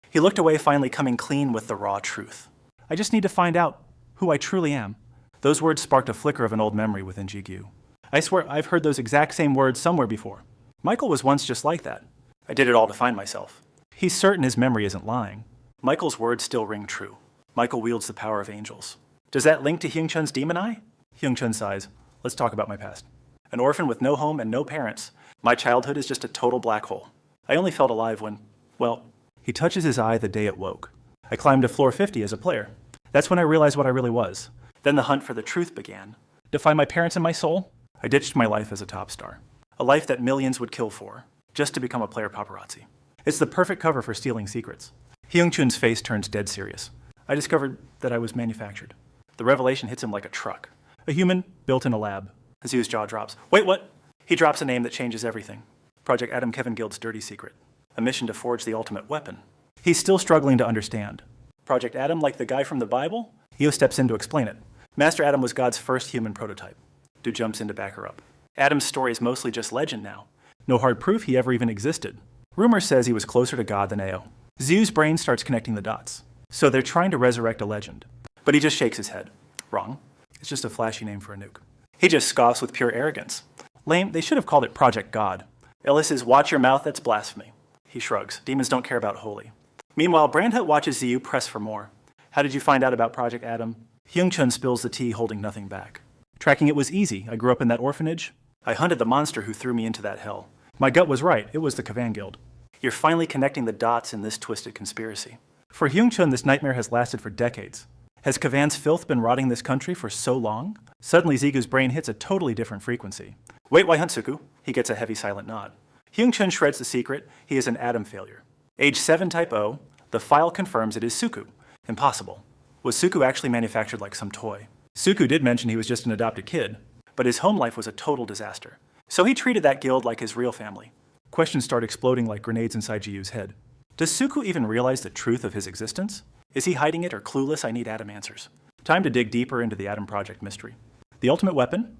He looked away, finally coming clean with the raw truth. I just need to find out who I truly am. Those words sparked a flicker of an old memory within Ji-gyu. I swear I've heard those exact same words somewhere before. Michael was once just like that. I did it all to find myself. He's certain his memory isn't lying. Michael's words still ring true. Michael wields the power of angels. Does that link to Hyung-chun's demon eye? Hyung-chun sighs. Let's talk about my past. An orphan with no home and no parents. My childhood is just a total black hole. I only felt alive when, well, he touches his eye the day it woke. I climbed to floor 50 as a player. That's when I realized what I really was. Then the hunt for the truth began. To find my parents and my soul, I ditched my life as a top star. A life that millions would kill for, just to become a player paparazzi. It's the perfect cover for stealing secrets. Hyung-chun's face turns dead serious. I discovered that I was manufactured. The revelation hits him like a truck. A human built in a lab. Azu's jaw drops. Wait, what? He drops a name that changes everything. Project Adam Kevin Guild's dirty secret. A mission to forge the ultimate weapon. He's still struggling to understand. Project Adam, like the guy from the Bible? Io steps in to explain it. Master Adam was God's first human prototype. Du jumps in to back her up. Adam's story is mostly just legend now. No hard proof he ever even existed. Rumor says he was closer to God than Ao. Zu's brain starts connecting the dots. So they're trying to resurrect a legend. But he just shakes his head. Wrong. It's just a flashy name for a nuke. He just scoffs with pure arrogance. Lame, they should have called it Project God. Ellis is watch your mouth, that's blasphemy. He shrugs. Demons don't care about holy. Meanwhile, Brandhut watches Ziyu press for more. How did you find out about Project Adam? Hyung-chun spills the tea, holding nothing back. Tracking it was easy. I grew up in that orphanage. I hunted the monster who threw me into that hell. My gut was right. It was the Kavan Guild. You're finally connecting the dots in this twisted conspiracy. For Hyung-chun, this nightmare has lasted for decades. Has Kavan's filth been rotting this country for so long? Suddenly, Zigu's brain hits a totally different frequency. Wait, why hunt Suku? He gets a heavy silent nod. Hyung-chun shreds the secret. He is an atom failure. Age 7 type O. The file confirms it is Suku. Impossible. Was Suku actually manufactured like some toy? Suku did mention he was just an adopted kid, but his home life was a total disaster. So he treated that guild like his real family. Questions start exploding like grenades inside Jiyu's head. Does Suku even realize the truth of his existence? Is he hiding it or clueless? I need Adam answers. Time to dig deeper into the Adam Project mystery. The ultimate weapon?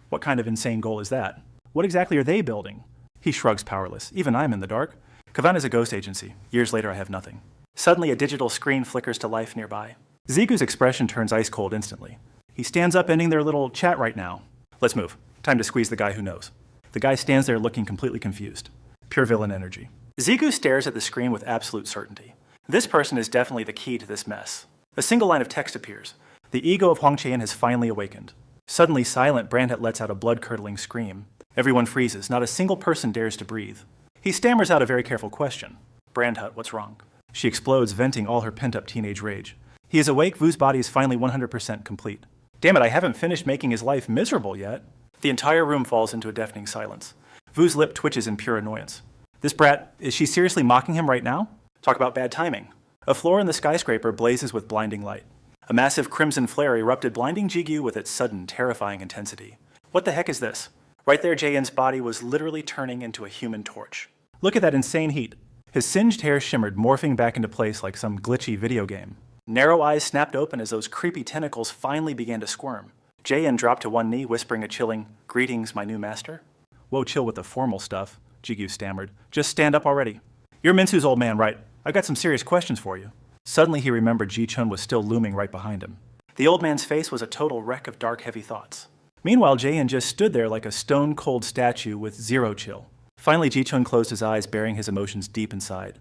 What kind of insane goal is that? What exactly are they building? He shrugs, powerless. Even I'm in the dark. Kavan is a ghost agency. Years later, I have nothing. Suddenly, a digital screen flickers to life nearby. Zigu's expression turns ice cold instantly. He stands up, ending their little chat right now. Let's move. Time to squeeze the guy who knows. The guy stands there looking completely confused. Pure villain energy. Zigu stares at the screen with absolute certainty. This person is definitely the key to this mess. A single line of text appears. The ego of Huang Qian has finally awakened. Suddenly silent, Brandhut lets out a blood-curdling scream. Everyone freezes. Not a single person dares to breathe. He stammers out a very careful question. Brandhut, what's wrong? She explodes, venting all her pent-up teenage rage. He is awake. Vu's body is finally 100% complete. Damn it, I haven't finished making his life miserable yet. The entire room falls into a deafening silence. Vu's lip twitches in pure annoyance. This brat, is she seriously mocking him right now? Talk about bad timing. A floor in the skyscraper blazes with blinding light. A massive crimson flare erupted, blinding Jigyu with its sudden, terrifying intensity. What the heck is this? Right there, Jae-in's body was literally turning into a human torch. Look at that insane heat. His singed hair shimmered, morphing back into place like some glitchy video game. Narrow eyes snapped open as those creepy tentacles finally began to squirm. Jae-in dropped to one knee, whispering a chilling, "Greetings, my new master." Whoa, chill with the formal stuff, Jigyu stammered. Just stand up already. You're Minsu's old man, right? I've got some serious questions for you. Suddenly he remembered Ji-chun was still looming right behind him. The old man's face was a total wreck of dark, heavy thoughts. Meanwhile, Jae-in just stood there like a stone-cold statue with zero chill. Finally, Ji-chun closed his eyes, burying his emotions deep inside.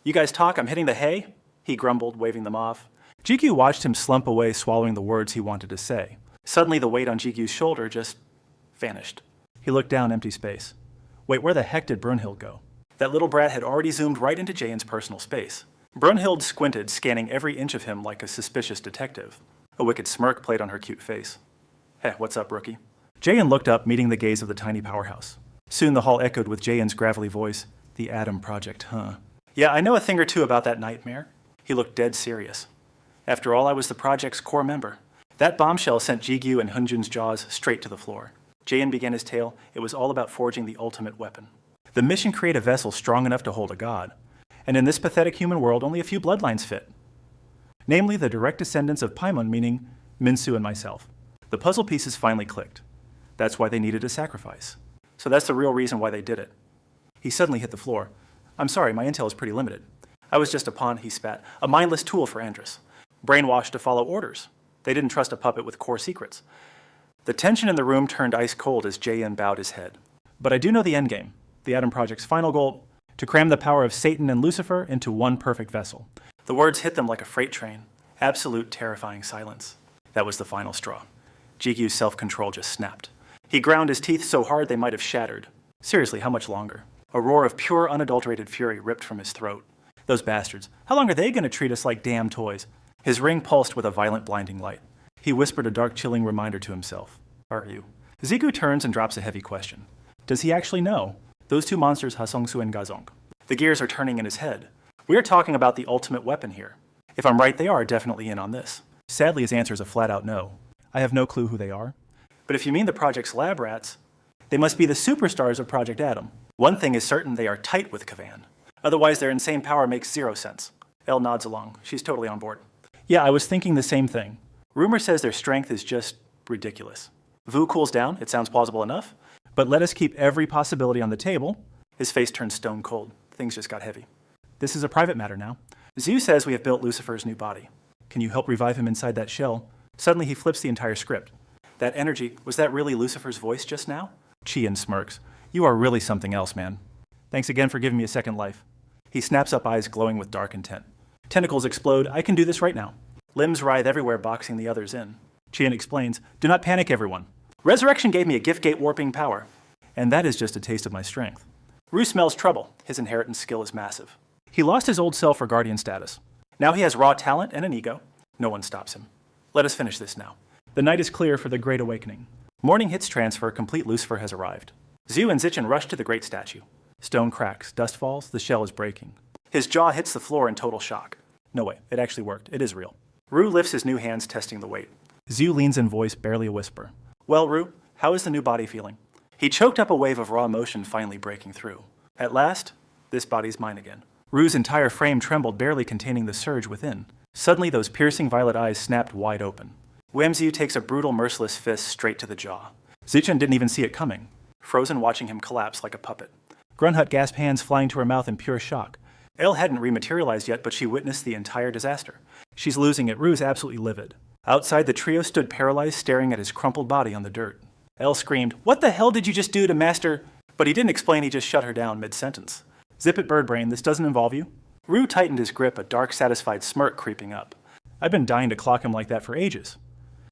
You guys talk, I'm hitting the hay, he grumbled, waving them off. Jigyu watched him slump away, swallowing the words he wanted to say. Suddenly, the weight on Jigyu's shoulder just vanished. He looked down, empty space. Wait, where the heck did Brunhild go? That little brat had already zoomed right into Jae-in's personal space. Brunhild squinted, scanning every inch of him like a suspicious detective. A wicked smirk played on her cute face. Hey, what's up, rookie? Jae-in looked up, meeting the gaze of the tiny powerhouse. Soon the hall echoed with Jae-in's gravelly voice. The Atom Project, huh? Yeah, I know a thing or two about that nightmare. He looked dead serious. After all, I was the project's core member. That bombshell sent Jigyu and Hunjun's jaws straight to the floor. Jae-in began his tale. It was all about forging the ultimate weapon. The mission create a vessel strong enough to hold a god. And in this pathetic human world, only a few bloodlines fit. Namely, the direct descendants of Paimon, meaning Minsu and myself. The puzzle pieces finally clicked. That's why they needed a sacrifice. So that's the real reason why they did it. He suddenly hit the floor. I'm sorry, my intel is pretty limited. I was just a pawn, he spat, a mindless tool for Andrus. Brainwashed to follow orders. They didn't trust a puppet with core secrets. The tension in the room turned ice cold as Jae-in bowed his head. But I do know the endgame. The Atom Project's final goal, to cram the power of Satan and Lucifer into one perfect vessel. The words hit them like a freight train. Absolute terrifying silence. That was the final straw. Jigyu's self-control just snapped. He ground his teeth so hard they might have shattered. Seriously, how much longer? A roar of pure, unadulterated fury ripped from his throat. Those bastards. How long are they going to treat us like damn toys? His ring pulsed with a violent, blinding light. He whispered a dark, chilling reminder to himself. Are you? Zigu turns and drops a heavy question. Does he actually know? Those two monsters, Hasongsu and Gazong. The gears are turning in his head. We are talking about the ultimate weapon here. If I'm right, they are definitely in on this. Sadly, his answer is a flat-out no. I have no clue who they are. But if you mean the project's lab rats, they must be the superstars of Project Atom. One thing is certain, they are tight with Kavan. Otherwise, their insane power makes zero sense. Elle nods along. She's totally on board. Yeah, I was thinking the same thing. Rumor says their strength is just ridiculous. Vu cools down. It sounds plausible enough. But let us keep every possibility on the table. His face turned stone cold. Things just got heavy. This is a private matter now. Zhu says we have built Lucifer's new body. Can you help revive him inside that shell? Suddenly he flips the entire script. That energy, was that really Lucifer's voice just now? Qian smirks. You are really something else, man. Thanks again for giving me a second life. He snaps up, eyes glowing with dark intent. Tentacles explode. I can do this right now. Limbs writhe everywhere, boxing the others in. Qian explains, do not panic, everyone. Resurrection gave me a gift gate warping power. And that is just a taste of my strength. Ru smells trouble. His inheritance skill is massive. He lost his old self for guardian status. Now he has raw talent and an ego. No one stops him. Let us finish this now. The night is clear for the Great Awakening. Morning hits transfer, complete Lucifer has arrived. Zhu and Zichen rush to the great statue. Stone cracks, dust falls, the shell is breaking. His jaw hits the floor in total shock. No way, it actually worked. It is real. Ru lifts his new hands, testing the weight. Zhu leans in voice, barely a whisper. Well, Ru, how is the new body feeling? He choked up a wave of raw emotion finally breaking through. At last, this body's mine again. Ru's entire frame trembled, barely containing the surge within. Suddenly, those piercing violet eyes snapped wide open. Wamziu takes a brutal, merciless fist straight to the jaw. Zichen didn't even see it coming, frozen watching him collapse like a puppet. Grunhut gasped, hands flying to her mouth in pure shock. Elle hadn't rematerialized yet, but she witnessed the entire disaster. She's losing it. Ru's absolutely livid. Outside, the trio stood paralyzed, staring at his crumpled body on the dirt. Elle screamed, "What the hell did you just do to Master?" But he didn't explain, he just shut her down mid-sentence. Zip it, Birdbrain, this doesn't involve you. Rue tightened his grip, a dark, satisfied smirk creeping up. I've been dying to clock him like that for ages.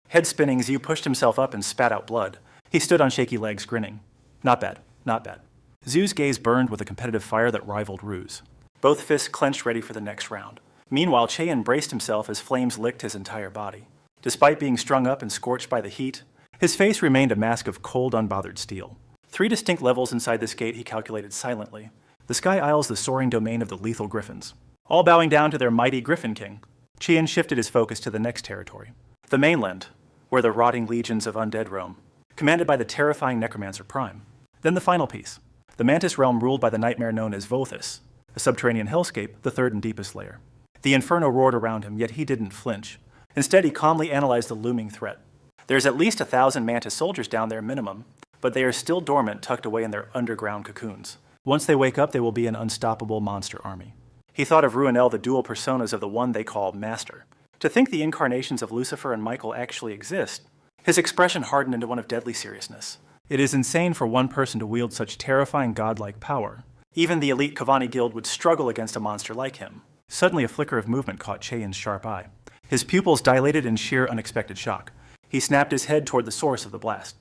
Head spinning, Zhu pushed himself up and spat out blood. He stood on shaky legs, grinning. Not bad, not bad. Zhu's gaze burned with a competitive fire that rivaled Rue's. Both fists clenched ready for the next round. Meanwhile, Cheyenne braced himself as flames licked his entire body. Despite being strung up and scorched by the heat, his face remained a mask of cold, unbothered steel. 3 distinct levels inside this gate he calculated silently. The Sky Isle's the soaring domain of the lethal griffins, all bowing down to their mighty Griffin King. Cheyenne shifted his focus to the next territory, the mainland, where the rotting legions of undead roam, commanded by the terrifying Necromancer Prime. Then the final piece, the Mantis realm ruled by the nightmare known as Vothis, a subterranean hellscape, the third and deepest layer. The inferno roared around him, yet he didn't flinch. Instead, he calmly analyzed the looming threat. There's at least 1,000 Mantis soldiers down there minimum, but they are still dormant, tucked away in their underground cocoons. Once they wake up, they will be an unstoppable monster army. He thought of Ruinel, the dual personas of the one they call Master. To think the incarnations of Lucifer and Michael actually exist. His expression hardened into one of deadly seriousness. It is insane for one person to wield such terrifying godlike power. Even the elite Kavani guild would struggle against a monster like him. Suddenly a flicker of movement caught Cheyenne's sharp eye. His pupils dilated in sheer unexpected shock. He snapped his head toward the source of the blast.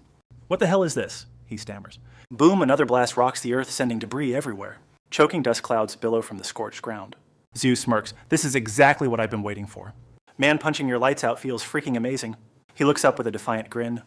What the hell is this? He stammers. Boom, another blast rocks the earth, sending debris everywhere. Choking dust clouds billow from the scorched ground. Zhu smirks. This is exactly what I've been waiting for. Man punching your lights out feels freaking amazing. He looks up with a defiant grin.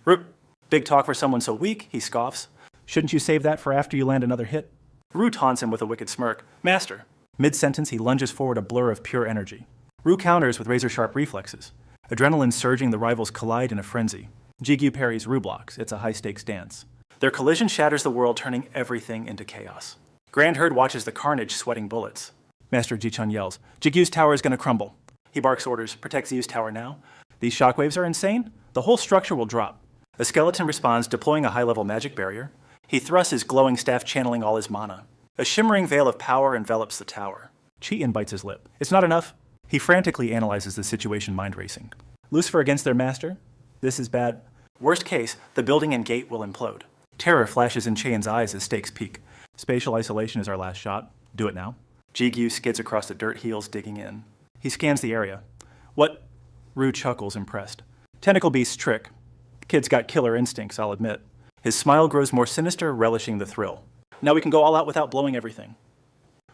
Big talk for someone so weak, he scoffs. Shouldn't you save that for after you land another hit? Rue taunts him with a wicked smirk. Master. Mid-sentence, he lunges forward, a blur of pure energy. Rue counters with razor-sharp reflexes. Adrenaline surging, the rivals collide in a frenzy. Jigyu parries, Rue blocks. It's a high-stakes dance. Their collision shatters the world, turning everything into chaos. Grand Herd watches the carnage, sweating bullets. Master Jichun yells, Jigyu's tower is going to crumble. He barks orders, protect Zhu's tower now. These shockwaves are insane. The whole structure will drop. A skeleton responds, deploying a high-level magic barrier. He thrusts his glowing staff, channeling all his mana. A shimmering veil of power envelops the tower. Cheyenne bites his lip. It's not enough. He frantically analyzes the situation, mind racing. Lucifer against their master? This is bad. Worst case, the building and gate will implode. Terror flashes in Cheyenne's eyes as stakes peak. Spatial isolation is our last shot. Do it now. Jigyu skids across the dirt, heels digging in. He scans the area. What? Rue chuckles, impressed. Tentacle beast's trick. Kid's got killer instincts, I'll admit. His smile grows more sinister, relishing the thrill. Now we can go all out without blowing everything.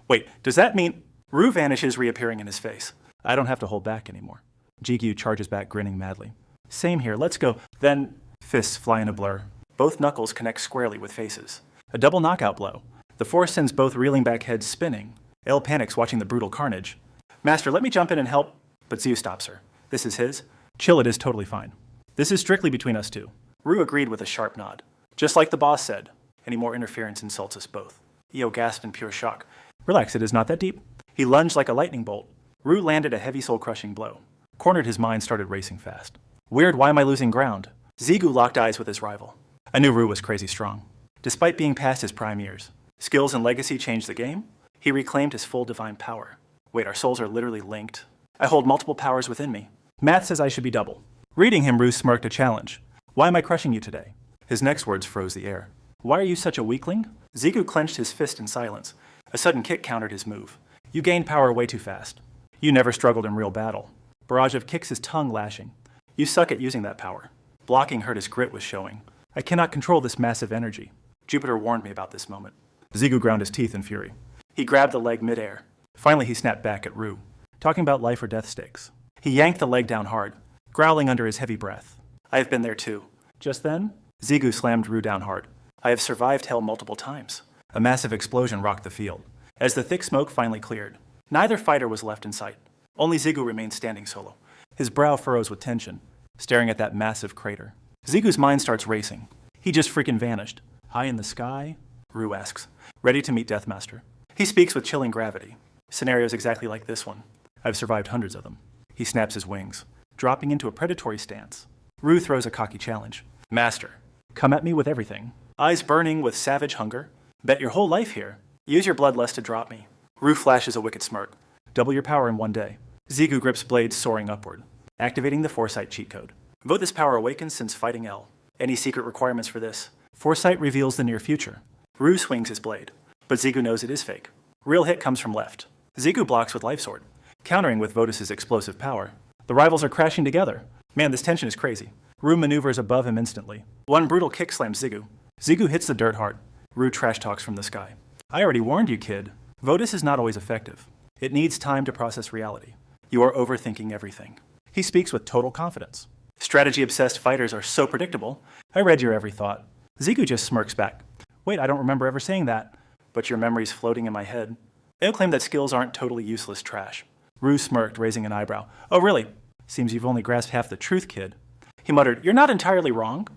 Wait, does that mean... Rue vanishes, reappearing in his face. I don't have to hold back anymore. Jigyu charges back, grinning madly. Same here, let's go. Then, fists fly in a blur. Both knuckles connect squarely with faces. A double knockout blow. The force sends both reeling back heads spinning. Elle panics, watching the brutal carnage. Master, let me jump in and help. But Zhu stops her. This is his. Chill, it is totally fine. This is strictly between us two. Rue agreed with a sharp nod. Just like the boss said. Any more interference insults us both. Io gasped in pure shock. Relax, it is not that deep. He lunged like a lightning bolt. Rue landed a heavy soul-crushing blow. Cornered, his mind started racing fast. Weird, why am I losing ground? Zigu locked eyes with his rival. I knew Rue was crazy strong. Despite being past his prime years, skills and legacy changed the game. He reclaimed his full divine power. Wait, our souls are literally linked. I hold multiple powers within me. Math says I should be double. Reading him, Rue smirked a challenge. Why am I crushing you today? His next words froze the air. Why are you such a weakling? Zigu clenched his fist in silence. A sudden kick countered his move. You gained power way too fast. You never struggled in real battle. Barrage of kicks, his tongue lashing. You suck at using that power. Blocking hurt, his grit was showing. I cannot control this massive energy. Jupiter warned me about this moment. Zigu ground his teeth in fury. He grabbed the leg midair. Finally, he snapped back at Rue, talking about life or death stakes. He yanked the leg down hard, growling under his heavy breath. I have been there too. Just then, Zigu slammed Rue down hard. I have survived hell multiple times. A massive explosion rocked the field. As the thick smoke finally cleared, neither fighter was left in sight. Only Zigu remained standing solo. His brow furrows with tension, staring at that massive crater. Zigu's mind starts racing. He just freaking vanished. High in the sky? Rue asks, ready to meet Deathmaster. He speaks with chilling gravity. Scenarios exactly like this one. I've survived hundreds of them. He snaps his wings, dropping into a predatory stance. Rue throws a cocky challenge. Master, come at me with everything. Eyes burning with savage hunger. Bet your whole life here. Use your bloodlust to drop me. Rue flashes a wicked smirk. Double your power in one day. Zigu grips blades soaring upward, activating the Foresight cheat code. Vote this power awakens since fighting L. Any secret requirements for this? Foresight reveals the near future. Rue swings his blade, but Zigu knows it is fake. Real hit comes from left. Zigu blocks with Life Sword, countering with Votus's explosive power. The rivals are crashing together. Man, this tension is crazy. Rue maneuvers above him instantly. One brutal kick slams Zigu. Zigu hits the dirt hard. Rue trash talks from the sky. I already warned you, kid. Votus is not always effective. It needs time to process reality. You are overthinking everything. He speaks with total confidence. Strategy-obsessed fighters are so predictable. I read your every thought. Zigu just smirks back. Wait, I don't remember ever saying that. But your memory's floating in my head. They'll claim that skills aren't totally useless trash. Rue smirked, raising an eyebrow. Oh, really? Seems you've only grasped half the truth, kid. He muttered, You're not entirely wrong.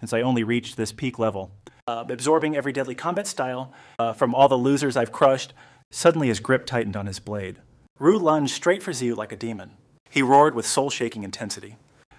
Since I only reached this peak level. Absorbing every deadly combat style from all the losers I've crushed, suddenly his grip tightened on his blade. Rue lunged straight for Ziyu like a demon. He roared with soul-shaking intensity.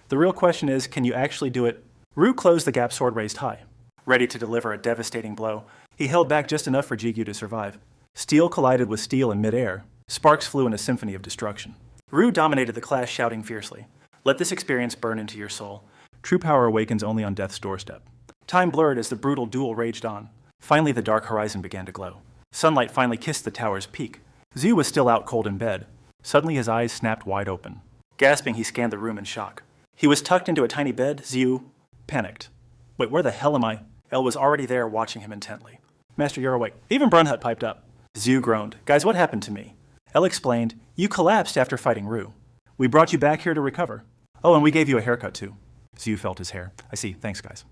The real question is, can you actually do it? Rue closed the gap, sword raised high. Ready to deliver a devastating blow, he held back just enough for Jigyu to survive. Steel collided with steel in midair. Sparks flew in a symphony of destruction. Rue dominated the clash, shouting fiercely, Let this experience burn into your soul. True power awakens only on death's doorstep. Time blurred as the brutal duel raged on. Finally, the dark horizon began to glow. Sunlight finally kissed the tower's peak. Ziyu was still out cold in bed. Suddenly, his eyes snapped wide open. Gasping, he scanned the room in shock. He was tucked into a tiny bed. Ziyu panicked. Wait, where the hell am I? El was already there, watching him intently. Master, you're awake. Even Brunhut piped up. Ziyu groaned. Guys, what happened to me? El explained, You collapsed after fighting Rue. We brought you back here to recover. Oh, and we gave you a haircut, too. Ziyu felt his hair. I see. Thanks, guys.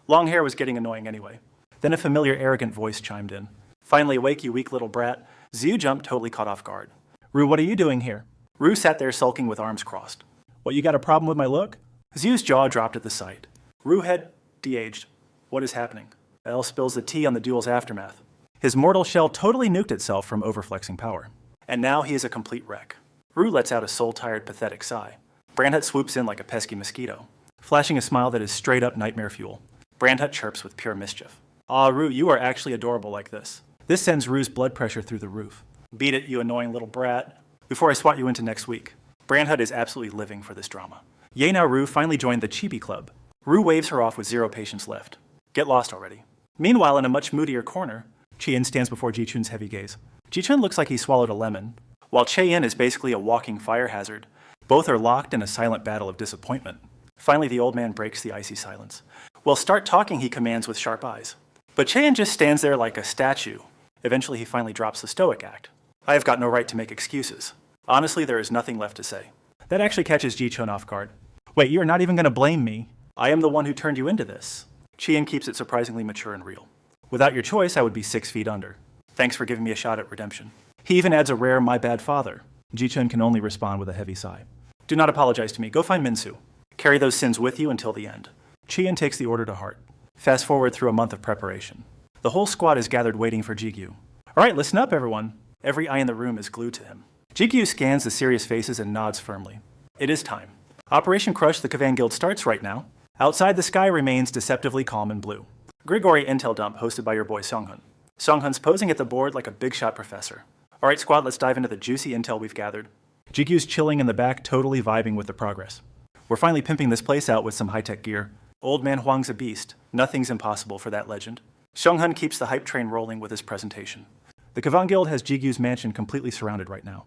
Long hair was getting annoying anyway. Then a familiar, arrogant voice chimed in. Finally awake, you weak little brat. Ziyu jumped, totally caught off guard. Rue, what are you doing here? Rue sat there sulking with arms crossed. What, you got a problem with my look? Ziyu's jaw dropped at the sight. Rue had de-aged. What is happening? El spills the tea on the duel's aftermath. His mortal shell totally nuked itself from overflexing power. And now he is a complete wreck. Rue lets out a soul-tired, pathetic sigh. Brandhut swoops in like a pesky mosquito, flashing a smile that is straight-up nightmare fuel. Brandhut chirps with pure mischief. Ah, Rue, you are actually adorable like this. This sends Rue's blood pressure through the roof. Beat it, you annoying little brat. Before I swat you into next week. Brandhut is absolutely living for this drama. Ye now Rue finally joined the Chibi Club. Rue waves her off with zero patience left. Get lost already. Meanwhile, in a much moodier corner, Chien stands before Jichun's heavy gaze. Jichun looks like he swallowed a lemon, while Chien is basically a walking fire hazard. Both are locked in a silent battle of disappointment. Finally, the old man breaks the icy silence. Well, start talking, he commands with sharp eyes. But Chien just stands there like a statue. Eventually, he finally drops the stoic act. I have got no right to make excuses. Honestly, there is nothing left to say. That actually catches Jichun off guard. Wait, you are not even going to blame me. I am the one who turned you into this. Chien keeps it surprisingly mature and real. Without your choice, I would be 6 feet under. Thanks for giving me a shot at redemption. He even adds a rare my bad father. Jichun can only respond with a heavy sigh. Do not apologize to me. Go find Minsu. Carry those sins with you until the end. Chien takes the order to heart. Fast forward through a month of preparation. The whole squad is gathered waiting for Jigyu. All right, listen up, everyone. Every eye in the room is glued to him. Jigyu scans the serious faces and nods firmly. It is time. Operation Crush the Kavan Guild starts right now. Outside, the sky remains deceptively calm and blue. Grigori Intel Dump, hosted by your boy Songhun. Songhun's posing at the board like a big shot professor. All right, squad, let's dive into the juicy intel we've gathered. Jigyu's chilling in the back, totally vibing with the progress. We're finally pimping this place out with some high-tech gear. Old man Huang's a beast. Nothing's impossible for that legend. Songhun keeps the hype train rolling with his presentation. The Kavan Guild has Jigyu's mansion completely surrounded right now.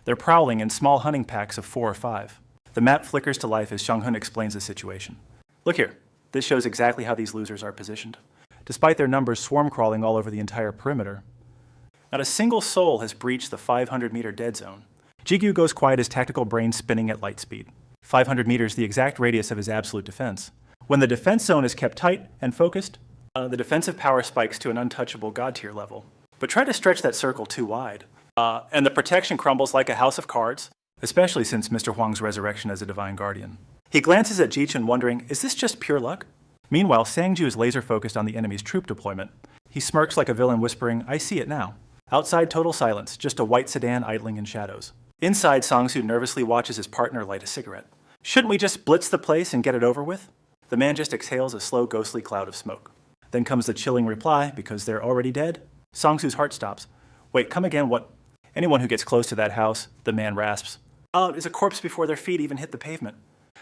They're prowling in small hunting packs of 4 or 5. The map flickers to life as Songhun explains the situation. Look here. This shows exactly how these losers are positioned. Despite their numbers swarm crawling all over the entire perimeter, not a single soul has breached the 500-meter dead zone. Jigyu goes quiet, his tactical brain spinning at light speed. 500 meters, the exact radius of his absolute defense. When the defense zone is kept tight and focused, the defensive power spikes to an untouchable god-tier level. But try to stretch that circle too wide, and the protection crumbles like a house of cards, especially since Mr. Huang's resurrection as a divine guardian. He glances at Jichun, wondering, is this just pure luck? Meanwhile, Sangju is laser-focused on the enemy's troop deployment. He smirks like a villain, whispering, I see it now. Outside, total silence, just a white sedan idling in shadows. Inside, Sangsu nervously watches his partner light a cigarette. Shouldn't we just blitz the place and get it over with? The man just exhales a slow, ghostly cloud of smoke. Then comes the chilling reply, because they're already dead. Sangsu's heart stops. Wait, come again, what? Anyone who gets close to that house, the man rasps, is a corpse before their feet even hit the pavement.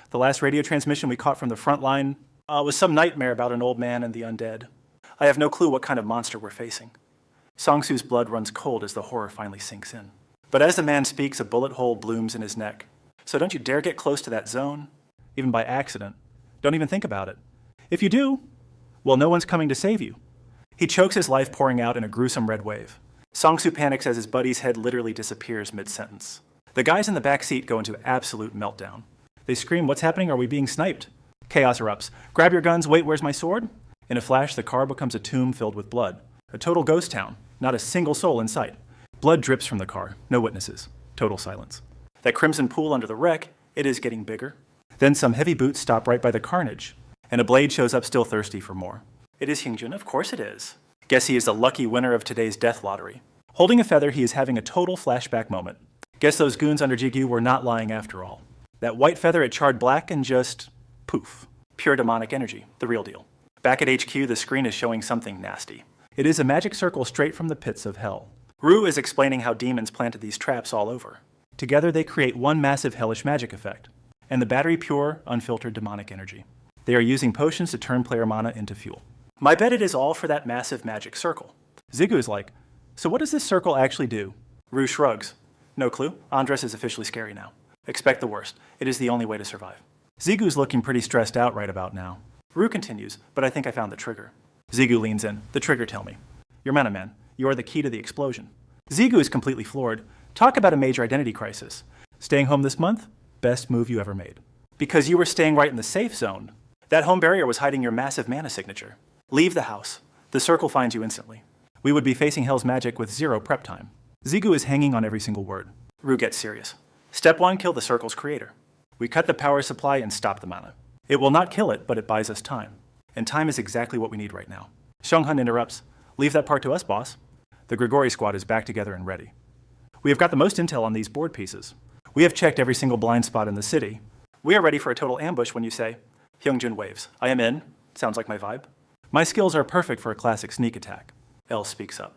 The last radio transmission we caught from the front line was some nightmare about an old man and the undead. I have no clue what kind of monster we're facing. Songsu's blood runs cold as the horror finally sinks in. But as the man speaks, a bullet hole blooms in his neck. So don't you dare get close to that zone, even by accident. Don't even think about it. If you do, well, no one's coming to save you. He chokes his life pouring out in a gruesome red wave. Songsu panics as his buddy's head literally disappears mid-sentence. The guys in the back seat go into absolute meltdown. They scream, "What's happening? Are we being sniped?" Chaos erupts. "Grab your guns, wait, where's my sword?" In a flash, the car becomes a tomb filled with blood. A total ghost town, not a single soul in sight. Blood drips from the car, no witnesses. Total silence. That crimson pool under the wreck, it is getting bigger. Then some heavy boots stop right by the carnage, and a blade shows up still thirsty for more. It is Hyungjin, of course it is. Guess he is the lucky winner of today's death lottery. Holding a feather, he is having a total flashback moment. Guess those goons under Jigyu were not lying after all. That white feather had charred black and just poof. Pure demonic energy, the real deal. Back at HQ, the screen is showing something nasty. It is a magic circle straight from the pits of hell. Rue is explaining how demons planted these traps all over. Together they create one massive hellish magic effect, and the battery pure, unfiltered demonic energy. They are using potions to turn player mana into fuel. My bet it is all for that massive magic circle. Zigu is like, "So what does this circle actually do?" Rue shrugs. "No clue. Andres is officially scary now. Expect the worst. It is the only way to survive." Zigu's looking pretty stressed out right about now. Rue continues, "But I think I found the trigger." Zigu leans in. "The trigger, tell me." "Your mana, man. You are the key to the explosion." Zigu is completely floored. Talk about a major identity crisis. Staying home this month? Best move you ever made. Because you were staying right in the safe zone. That home barrier was hiding your massive mana signature. Leave the house. The circle finds you instantly. We would be facing Hell's magic with 0 prep time. Zigu is hanging on every single word. Rue gets serious. Step 1, kill the circle's creator. We cut the power supply and stop the mana. It will not kill it, but it buys us time. And time is exactly what we need right now. Xionghan interrupts. "Leave that part to us, boss." The Grigori squad is back together and ready. "We have got the most intel on these board pieces. We have checked every single blind spot in the city. We are ready for a total ambush when you say." Hyungjin waves. "I am in." Sounds like my vibe. "My skills are perfect for a classic sneak attack." Elle speaks up.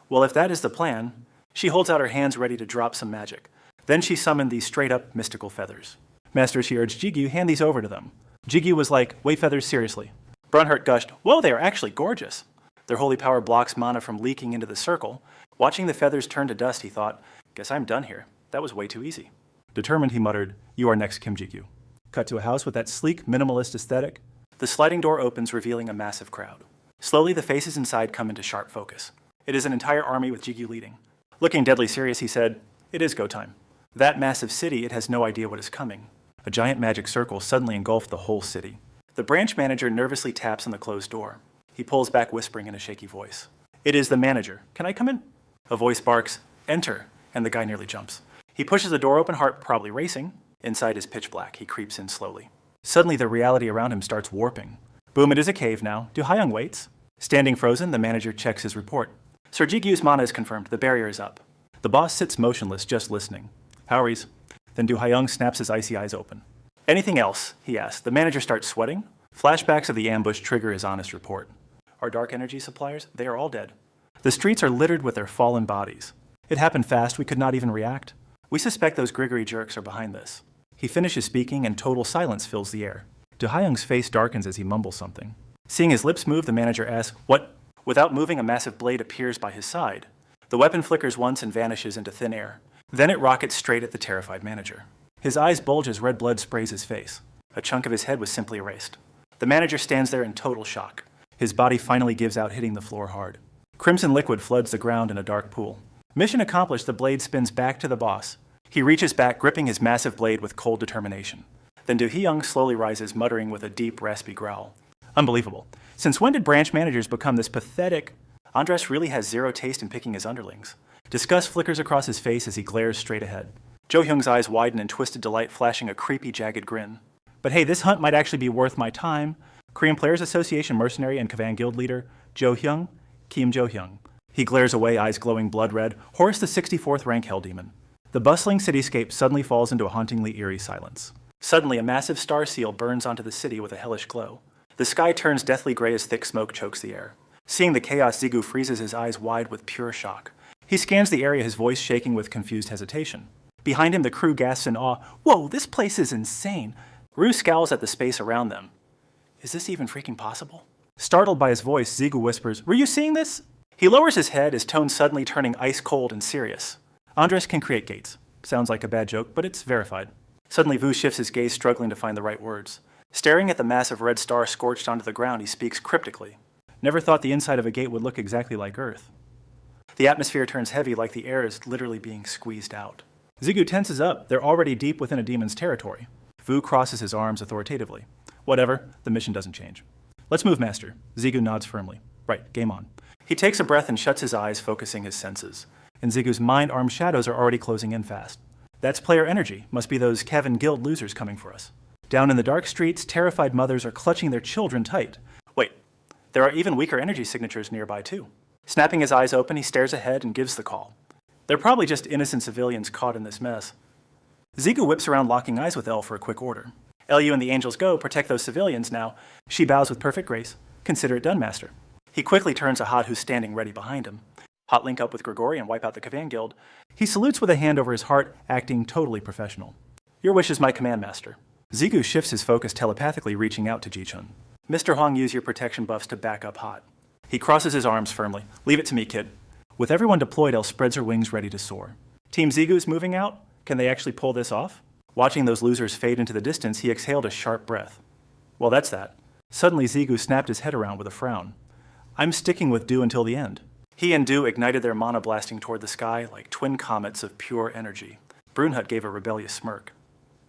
"Well, if that is the plan..." She holds out her hands ready to drop some magic. Then she summoned these straight-up mystical feathers. "Master," she urged Jigyu, "hand these over to them." Jigyu was like, "Wait, feathers, seriously." Brunhart gushed, "Whoa, they are actually gorgeous." Their holy power blocks mana from leaking into the circle. Watching the feathers turn to dust, he thought, "Guess I'm done here. That was way too easy." Determined, he muttered, "You are next, Kim Jigyu." Cut to a house with that sleek, minimalist aesthetic. The sliding door opens, revealing a massive crowd. Slowly, the faces inside come into sharp focus. It is an entire army with Jigyu leading. Looking deadly serious, he said, "It is go time." That massive city, it has no idea what is coming. A giant magic circle suddenly engulfed the whole city. The branch manager nervously taps on the closed door. He pulls back, whispering in a shaky voice. It is the manager. "Can I come in?" A voice barks, "Enter," and the guy nearly jumps. He pushes the door open, heart probably racing. Inside is pitch black. He creeps in slowly. Suddenly, the reality around him starts warping. Boom, it is a cave now. Do Hayoung waits? Standing frozen, the manager checks his report. Sir Jigyu's mana is confirmed. The barrier is up. The boss sits motionless, just listening. Howeries. Then Du Hayoung snaps his icy eyes open. "Anything else?" he asks. The manager starts sweating. Flashbacks of the ambush trigger his honest report. Our dark energy suppliers, they are all dead. The streets are littered with their fallen bodies. It happened fast, we could not even react. We suspect those Grigori jerks are behind this. He finishes speaking and total silence fills the air. Du Hayoung's face darkens as he mumbles something. Seeing his lips move, the manager asks, "What?" Without moving, a massive blade appears by his side. The weapon flickers once and vanishes into thin air. Then it rockets straight at the terrified manager. His eyes bulge as red blood sprays his face. A chunk of his head was simply erased. The manager stands there in total shock. His body finally gives out, hitting the floor hard. Crimson liquid floods the ground in a dark pool. Mission accomplished, the blade spins back to the boss. He reaches back, gripping his massive blade with cold determination. Then Du Hyung slowly rises, muttering with a deep, raspy growl. Unbelievable. Since when did branch managers become this pathetic? Andres really has zero taste in picking his underlings. Disgust flickers across his face as he glares straight ahead. Jo Hyung's eyes widen in twisted delight, flashing a creepy, jagged grin. But hey, this hunt might actually be worth my time. Korean Players Association mercenary and Kavan Guild leader, Jo Hyung, Kim Jo Hyung. He glares away, eyes glowing blood red. Horus, the 64th rank Hell Demon. The bustling cityscape suddenly falls into a hauntingly eerie silence. Suddenly, a massive star seal burns onto the city with a hellish glow. The sky turns deathly gray as thick smoke chokes the air. Seeing the chaos, Zigu freezes his eyes wide with pure shock. He scans the area, his voice shaking with confused hesitation. Behind him, the crew gasps in awe. "Whoa, this place is insane!" Rue scowls at the space around them. Is this even freaking possible? Startled by his voice, Zigu whispers, "Were you seeing this?" He lowers his head, his tone suddenly turning ice cold and serious. Andres can create gates. Sounds like a bad joke, but it's verified. Suddenly, Vu shifts his gaze, struggling to find the right words. Staring at the massive red star scorched onto the ground, he speaks cryptically. Never thought the inside of a gate would look exactly like Earth. The atmosphere turns heavy, like the air is literally being squeezed out. Zigu tenses up. They're already deep within a demon's territory. Vu crosses his arms authoritatively. Whatever, the mission doesn't change. Let's move, Master. Zigu nods firmly. Right, game on. He takes a breath and shuts his eyes, focusing his senses. In Zigu's mind, armed shadows are already closing in fast. That's player energy. Must be those Kevin Guild losers coming for us. Down in the dark streets, terrified mothers are clutching their children tight. Wait, there are even weaker energy signatures nearby, too. Snapping his eyes open, he stares ahead and gives the call. They're probably just innocent civilians caught in this mess. Zigu whips around, locking eyes with El for a quick order. LU and the Angels go, protect those civilians now. She bows with perfect grace. Consider it done, Master. He quickly turns to Hot, who's standing ready behind him. Hot link up with Grigori and wipe out the Kavan Guild. He salutes with a hand over his heart, acting totally professional. Your wish is my command, Master. Zigu shifts his focus telepathically, reaching out to Ji-chun. Mr. Huang, use your protection buffs to back up Hot. He crosses his arms firmly. Leave it to me, kid. With everyone deployed, El spreads her wings ready to soar. Team Zigu is moving out. Can they actually pull this off? Watching those losers fade into the distance, he exhaled a sharp breath. Well, that's that. Suddenly, Zigu snapped his head around with a frown. I'm sticking with Du until the end. He and Du ignited their mana, blasting toward the sky like twin comets of pure energy. Brunhut gave a rebellious smirk.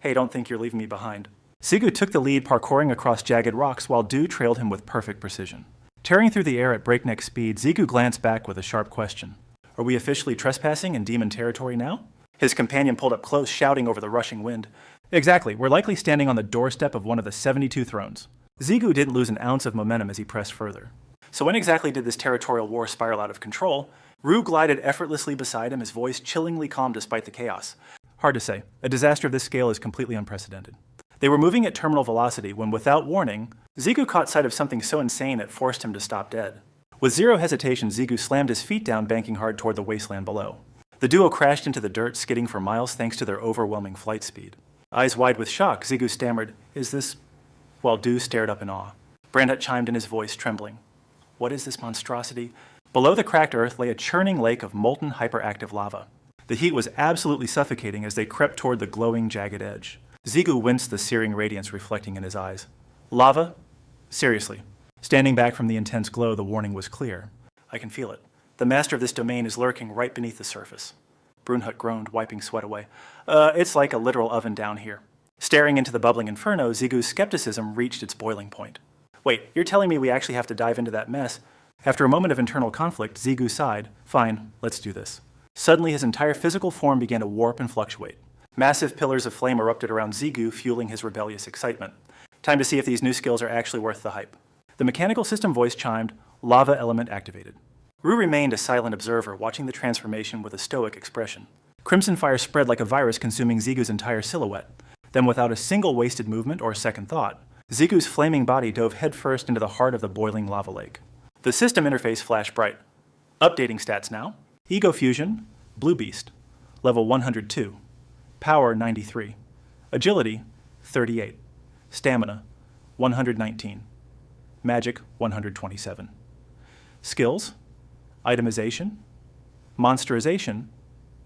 Hey, don't think you're leaving me behind. Zigu took the lead, parkouring across jagged rocks, while Du trailed him with perfect precision. Tearing through the air at breakneck speed, Zigu glanced back with a sharp question. Are we officially trespassing in demon territory now? His companion pulled up close, shouting over the rushing wind. Exactly, we're likely standing on the doorstep of one of the 72 thrones. Zigu didn't lose an ounce of momentum as he pressed further. So when exactly did this territorial war spiral out of control? Rue glided effortlessly beside him, his voice chillingly calm despite the chaos. Hard to say. A disaster of this scale is completely unprecedented. They were moving at terminal velocity when, without warning, Zigu caught sight of something so insane it forced him to stop dead. With zero hesitation, Zigu slammed his feet down, banking hard toward the wasteland below. The duo crashed into the dirt, skidding for miles thanks to their overwhelming flight speed. Eyes wide with shock, Zigu stammered, "Is this—" while Du stared up in awe. Brandhut chimed in, his voice trembling. What is this monstrosity? Below the cracked earth lay a churning lake of molten, hyperactive lava. The heat was absolutely suffocating as they crept toward the glowing, jagged edge. Zigu winced, the searing radiance reflecting in his eyes. Lava? Seriously. Standing back from the intense glow, the warning was clear. I can feel it. The master of this domain is lurking right beneath the surface. Brunhut groaned, wiping sweat away. It's like a literal oven down here. Staring into the bubbling inferno, Zigu's skepticism reached its boiling point. Wait, you're telling me we actually have to dive into that mess? After a moment of internal conflict, Zigu sighed. Fine, let's do this. Suddenly, his entire physical form began to warp and fluctuate. Massive pillars of flame erupted around Zigu, fueling his rebellious excitement. Time to see if these new skills are actually worth the hype. The mechanical system voice chimed, lava element activated. Rue remained a silent observer, watching the transformation with a stoic expression. Crimson fire spread like a virus, consuming Zigu's entire silhouette. Then, without a single wasted movement or second thought, Zigu's flaming body dove headfirst into the heart of the boiling lava lake. The system interface flashed bright. Updating stats now. Ego Fusion, Blue Beast, level 102. Power 93. Agility 38. Stamina 119. Magic 127. Skills: Itemization, Monsterization,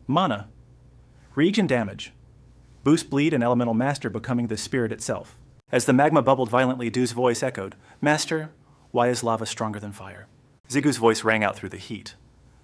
Mana, Regen Damage, Boost Bleed and Elemental Master, becoming the spirit itself. As the magma bubbled violently, Du's voice echoed, Master, why is lava stronger than fire? Zigu's voice rang out through the heat.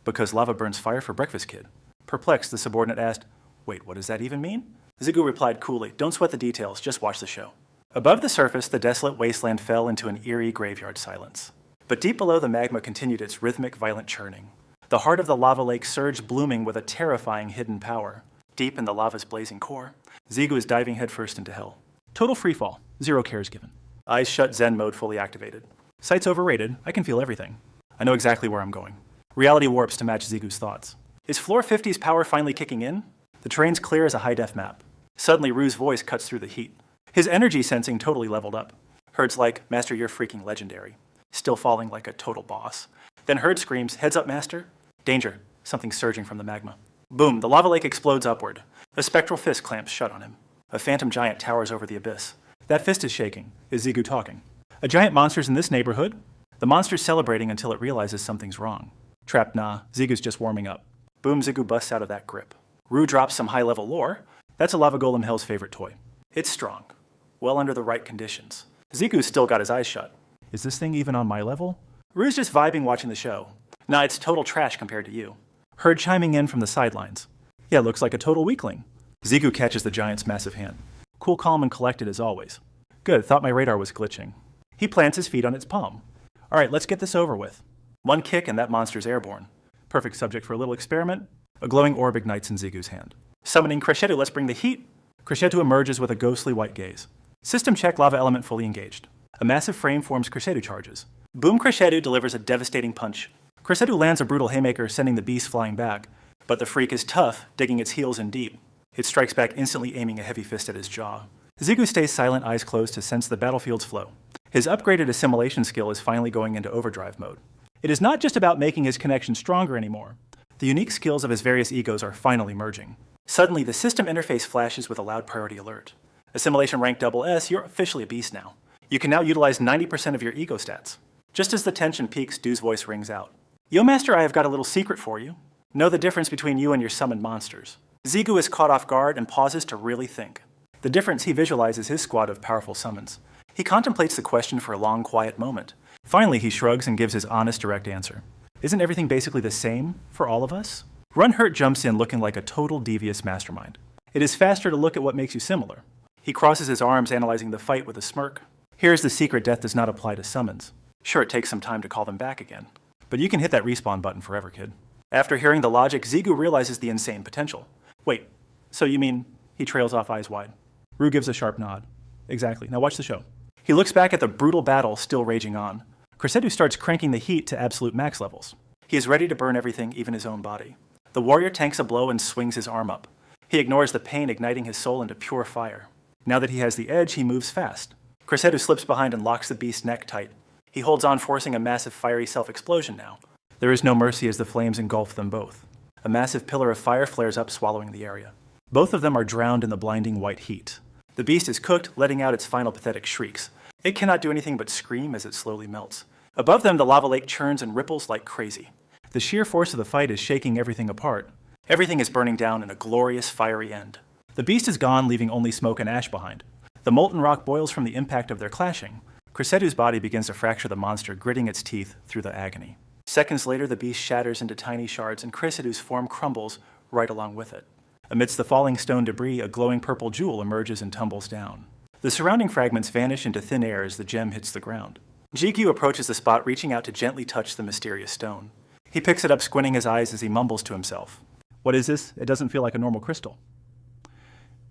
Because lava burns fire for breakfast, kid. Perplexed, the subordinate asked, Wait, what does that even mean? Zigu replied coolly, Don't sweat the details, just watch the show. Above the surface, the desolate wasteland fell into an eerie graveyard silence. But deep below, the magma continued its rhythmic, violent churning. The heart of the lava lake surged, blooming with a terrifying hidden power. Deep in the lava's blazing core, Zigu is diving headfirst into hell. Total freefall, zero cares given. Eyes shut, Zen mode fully activated. Sight's overrated, I can feel everything. I know exactly where I'm going. Reality warps to match Zigu's thoughts. Is Floor 50's power finally kicking in? The terrain's clear as a high-def map. Suddenly, Rue's voice cuts through the heat. His energy sensing totally leveled up. Herd's like, Master, you're freaking legendary. Still falling like a total boss. Then Herd screams, Heads up, Master. Danger. Something surging from the magma. Boom, the lava lake explodes upward. A spectral fist clamps shut on him. A phantom giant towers over the abyss. That fist is shaking. Is Zigu talking? A giant monster's in this neighborhood? The monster's celebrating until it realizes something's wrong. Trap nah, Zigu's just warming up. Boom, Zigu busts out of that grip. Rue drops some high-level lore. That's a Lava Golem Hell's favorite toy. It's strong. Well under the right conditions. Zigu's still got his eyes shut. Is this thing even on my level? Rue's just vibing watching the show. Nah, it's total trash compared to you. Heard chiming in from the sidelines. Yeah, looks like a total weakling. Zigu catches the giant's massive hand. Cool, calm, and collected as always. Good, thought my radar was glitching. He plants his feet on its palm. All right, let's get this over with. One kick and that monster's airborne. Perfect subject for a little experiment. A glowing orb ignites in Zigu's hand. Summoning Crescedo, let's bring the heat. Crescedo emerges with a ghostly white gaze. System check, lava element fully engaged. A massive frame forms Crescedo charges. Boom, Crescedo delivers a devastating punch. Crescedo lands a brutal haymaker, sending the beast flying back. But the freak is tough, digging its heels in deep. It strikes back instantly, aiming a heavy fist at his jaw. Zigu stays silent, eyes closed to sense the battlefield's flow. His upgraded assimilation skill is finally going into overdrive mode. It is not just about making his connection stronger anymore. The unique skills of his various egos are finally merging. Suddenly, the system interface flashes with a loud priority alert. Assimilation rank SS, you're officially a beast now. You can now utilize 90% of your ego stats. Just as the tension peaks, Du's voice rings out. Yo, Master, I have got a little secret for you. Know the difference between you and your summoned monsters. Zigu is caught off guard and pauses to really think. The difference he visualizes his squad of powerful summons. He contemplates the question for a long, quiet moment. Finally, he shrugs and gives his honest, direct answer. Isn't everything basically the same for all of us? Runhurt jumps in looking like a total devious mastermind. It is faster to look at what makes you similar. He crosses his arms, analyzing the fight with a smirk. Here's the secret: death does not apply to summons. Sure, it takes some time to call them back again. But you can hit that respawn button forever, kid. After hearing the logic, Zigu realizes the insane potential. Wait, so you mean... He trails off, eyes wide. Rue gives a sharp nod. Exactly. Now watch the show. He looks back at the brutal battle still raging on. Crescedo starts cranking the heat to absolute max levels. He is ready to burn everything, even his own body. The warrior tanks a blow and swings his arm up. He ignores the pain, igniting his soul into pure fire. Now that he has the edge, he moves fast. Crescedo slips behind and locks the beast's neck tight. He holds on, forcing a massive fiery self-explosion now. There is no mercy as the flames engulf them both. A massive pillar of fire flares up, swallowing the area. Both of them are drowned in the blinding white heat. The beast is cooked, letting out its final pathetic shrieks. It cannot do anything but scream as it slowly melts. Above them, the lava lake churns and ripples like crazy. The sheer force of the fight is shaking everything apart. Everything is burning down in a glorious, fiery end. The beast is gone, leaving only smoke and ash behind. The molten rock boils from the impact of their clashing. Crescedo's body begins to fracture the monster, gritting its teeth through the agony. Seconds later, the beast shatters into tiny shards, and Crescedo's form crumbles right along with it. Amidst the falling stone debris, a glowing purple jewel emerges and tumbles down. The surrounding fragments vanish into thin air as the gem hits the ground. GQ approaches the spot, reaching out to gently touch the mysterious stone. He picks it up, squinting his eyes as he mumbles to himself. What is this? It doesn't feel like a normal crystal.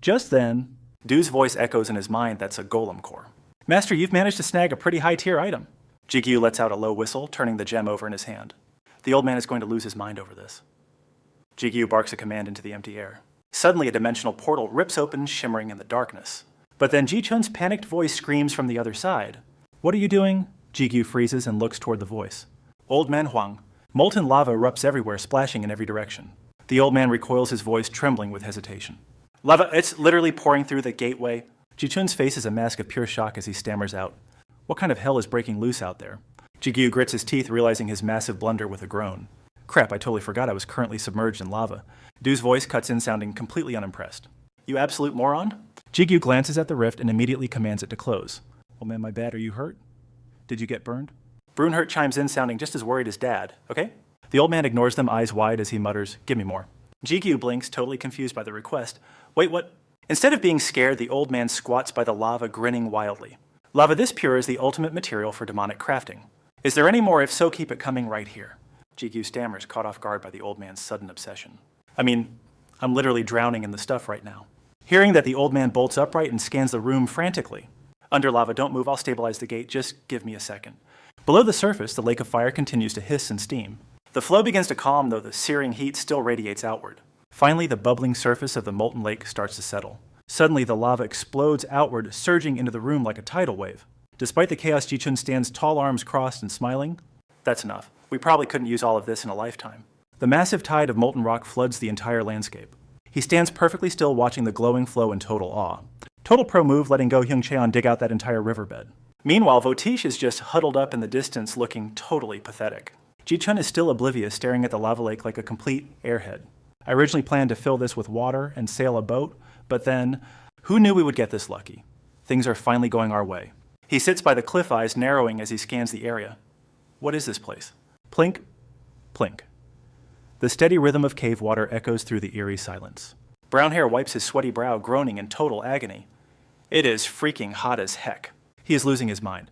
Just then, Du's voice echoes in his mind. That's a golem core. Master, you've managed to snag a pretty high-tier item. GQ lets out a low whistle, turning the gem over in his hand. The old man is going to lose his mind over this. GQ barks a command into the empty air. Suddenly, a dimensional portal rips open, shimmering in the darkness. But then Ji-chun's panicked voice screams from the other side. What are you doing? GQ freezes and looks toward the voice. Old man Huang. Molten lava erupts everywhere, splashing in every direction. The old man recoils, his voice trembling with hesitation. Lava, it's literally pouring through the gateway. Ji-chun's face is a mask of pure shock as he stammers out. What kind of hell is breaking loose out there? GQ grits his teeth, realizing his massive blunder with a groan. Crap, I totally forgot I was currently submerged in lava. Du's voice cuts in, sounding completely unimpressed. You absolute moron? GQ glances at the rift and immediately commands it to close. Oh man, my bad, are you hurt? Did you get burned? Brunhurt chimes in, sounding just as worried as Dad. Okay? The old man ignores them, eyes wide as he mutters, give me more. GQ blinks, totally confused by the request. Wait, what? Instead of being scared, the old man squats by the lava, grinning wildly. Lava this pure is the ultimate material for demonic crafting. Is there any more? If so, keep it coming right here. GQ stammers, caught off guard by the old man's sudden obsession. I mean, I'm literally drowning in the stuff right now. Hearing that, the old man bolts upright and scans the room frantically. Under lava, don't move, I'll stabilize the gate, just give me a second. Below the surface, the lake of fire continues to hiss and steam. The flow begins to calm, though the searing heat still radiates outward. Finally, the bubbling surface of the molten lake starts to settle. Suddenly, the lava explodes outward, surging into the room like a tidal wave. Despite the chaos, Ji-chun stands tall, arms crossed and smiling. That's enough. We probably couldn't use all of this in a lifetime. The massive tide of molten rock floods the entire landscape. He stands perfectly still, watching the glowing flow in total awe. Total pro move, letting Go Hyung-cheon dig out that entire riverbed. Meanwhile, Votish is just huddled up in the distance, looking totally pathetic. Ji-chun is still oblivious, staring at the lava lake like a complete airhead. I originally planned to fill this with water and sail a boat, but then, who knew we would get this lucky? Things are finally going our way. He sits by the cliff eyes narrowing as he scans the area. What is this place? Plink, plink. The steady rhythm of cave water echoes through the eerie silence. Brown Hair wipes his sweaty brow, groaning in total agony. It is freaking hot as heck. He is losing his mind.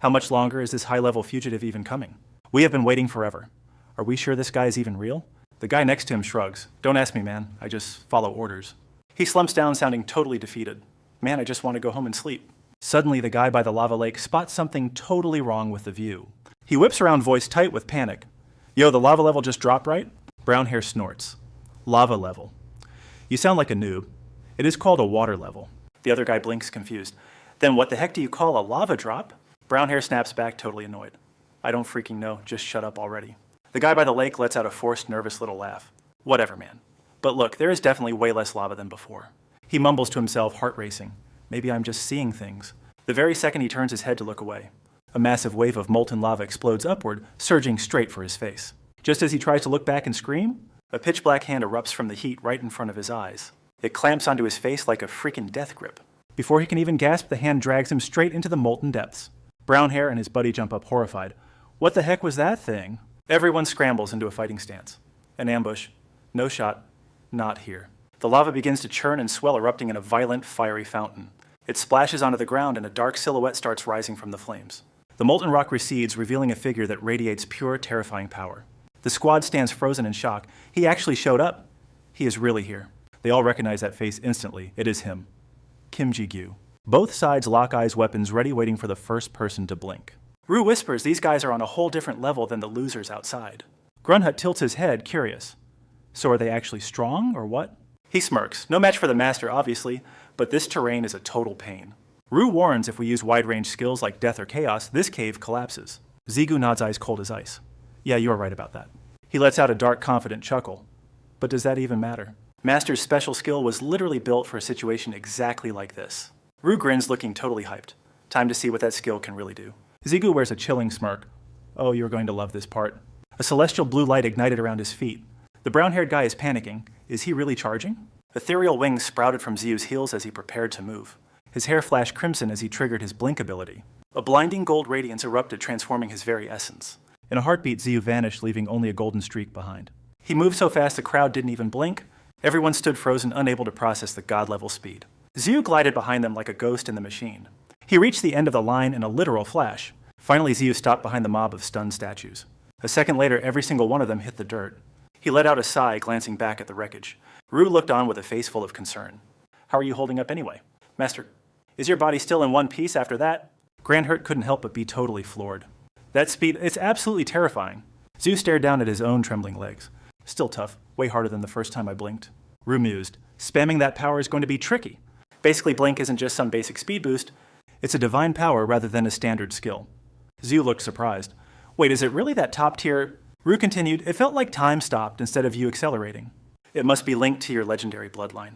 How much longer is this high-level fugitive even coming? We have been waiting forever. Are we sure this guy is even real? The guy next to him shrugs. Don't ask me, man. I just follow orders. He slumps down, sounding totally defeated. Man, I just want to go home and sleep. Suddenly, the guy by the lava lake spots something totally wrong with the view. He whips around, voice tight with panic. Yo, the lava level just dropped, right? Brown Hair snorts. Lava level. You sound like a noob. It is called a water level. The other guy blinks, confused. Then what the heck do you call a lava drop? Brown Hair snaps back, totally annoyed. I don't freaking know. Just shut up already. The guy by the lake lets out a forced, nervous little laugh. Whatever, man. But look, there is definitely way less lava than before. He mumbles to himself, heart racing. Maybe I'm just seeing things. The very second he turns his head to look away, a massive wave of molten lava explodes upward, surging straight for his face. Just as he tries to look back and scream, a pitch-black hand erupts from the heat right in front of his eyes. It clamps onto his face like a freaking death grip. Before he can even gasp, the hand drags him straight into the molten depths. Brown Hair and his buddy jump up horrified. What the heck was that thing? Everyone scrambles into a fighting stance. An ambush. No shot. Not here. The lava begins to churn and swell, erupting in a violent, fiery fountain. It splashes onto the ground and a dark silhouette starts rising from the flames. The molten rock recedes, revealing a figure that radiates pure, terrifying power. The squad stands frozen in shock. He actually showed up. He is really here. They all recognize that face instantly. It is him. Kim Ji-gyu. Both sides lock eyes, weapons ready, waiting for the first person to blink. Rue whispers these guys are on a whole different level than the losers outside. Grunhut tilts his head, curious. So are they actually strong, or what? He smirks. No match for the master, obviously, but this terrain is a total pain. Rue warns if we use wide-range skills like death or chaos, this cave collapses. Zigu nods, eyes cold as ice. Yeah, you are right about that. He lets out a dark, confident chuckle. But does that even matter? Master's special skill was literally built for a situation exactly like this. Rue grins, looking totally hyped. Time to see what that skill can really do. Zigu wears a chilling smirk. Oh, you're going to love this part. A celestial blue light ignited around his feet. The brown-haired guy is panicking. Is he really charging? Ethereal wings sprouted from Ziyu's heels as he prepared to move. His hair flashed crimson as he triggered his blink ability. A blinding gold radiance erupted, transforming his very essence. In a heartbeat, Ziyu vanished, leaving only a golden streak behind. He moved so fast the crowd didn't even blink. Everyone stood frozen, unable to process the god-level speed. Ziyu glided behind them like a ghost in the machine. He reached the end of the line in a literal flash. Finally, Ziyu stopped behind the mob of stunned statues. A second later, every single one of them hit the dirt. He let out a sigh, glancing back at the wreckage. Rue looked on with a face full of concern. How are you holding up anyway? Master, is your body still in one piece after that? Grandhurt couldn't help but be totally floored. That speed, it's absolutely terrifying. Ziyu stared down at his own trembling legs. Still tough, way harder than the first time I blinked. Rue mused. Spamming that power is going to be tricky. Basically, blink isn't just some basic speed boost. It's a divine power rather than a standard skill. Ziyu looked surprised. Wait, is it really that top tier? Rue continued, it felt like time stopped instead of you accelerating. It must be linked to your legendary bloodline.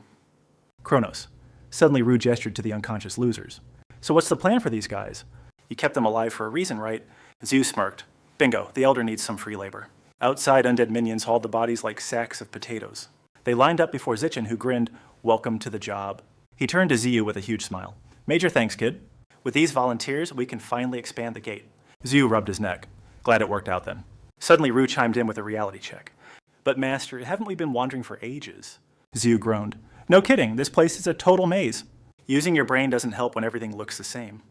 Kronos. Suddenly Rue gestured to the unconscious losers. So what's the plan for these guys? You kept them alive for a reason, right? Ziyu smirked. Bingo, the Elder needs some free labor. Outside, undead minions hauled the bodies like sacks of potatoes. They lined up before Zichin, who grinned, welcome to the job. He turned to Ziyu with a huge smile. Major thanks, kid. With these volunteers, we can finally expand the gate. Ziyu rubbed his neck. Glad it worked out then. Suddenly, Rue chimed in with a reality check. But Master, haven't we been wandering for ages? Ziyu groaned. No kidding, this place is a total maze. Using your brain doesn't help when everything looks the same.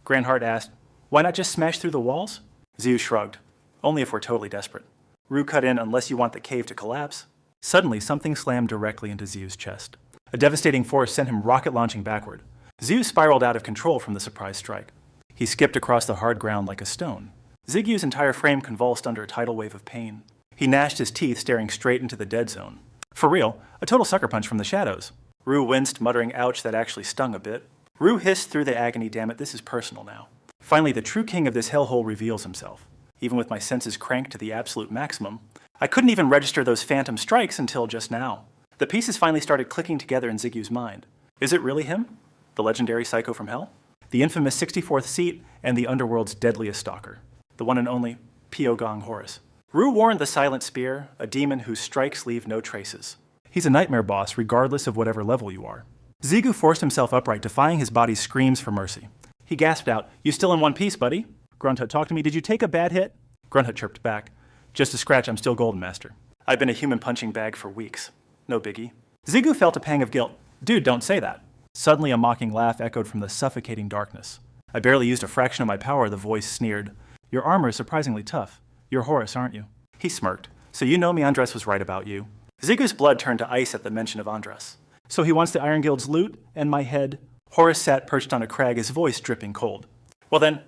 Grandhart asked, why not just smash through the walls? Ziyu shrugged. Only if we're totally desperate. Rue cut in, unless you want the cave to collapse. Suddenly, something slammed directly into Ziyu's chest. A devastating force sent him rocket launching backward. Ziyu spiraled out of control from the surprise strike. He skipped across the hard ground like a stone. Zigyu's entire frame convulsed under a tidal wave of pain. He gnashed his teeth, staring straight into the dead zone. For real, a total sucker punch from the shadows. Rue winced, muttering, ouch, that actually stung a bit. Rue hissed through the agony, damn it, this is personal now. Finally, the true king of this hellhole reveals himself. Even with my senses cranked to the absolute maximum, I couldn't even register those phantom strikes until just now. The pieces finally started clicking together in Zigyu's mind. Is it really him? The legendary psycho from hell? The infamous 64th seat and the underworld's deadliest stalker. The one and only Pyogong Horus. Ru warned the Silent Spear, a demon whose strikes leave no traces. He's a nightmare boss regardless of whatever level you are. Zigu forced himself upright, defying his body's screams for mercy. He gasped out, "You still in one piece, buddy?" Grunthut, "Talk to me. Did you take a bad hit?" Grunthut chirped back, "Just a scratch. I'm still golden, master. I've been a human punching bag for weeks. No biggie." Zigu felt a pang of guilt. "Dude, don't say that." Suddenly a mocking laugh echoed from the suffocating darkness. "I barely used a fraction of my power," the voice sneered. "Your armor is surprisingly tough. You're Horus, aren't you?" He smirked. "So you know me Andres was right about you." Zigu's blood turned to ice at the mention of Andres. "So he wants the Iron Guild's loot and my head?" Horus sat perched on a crag, his voice dripping cold. "Well then,"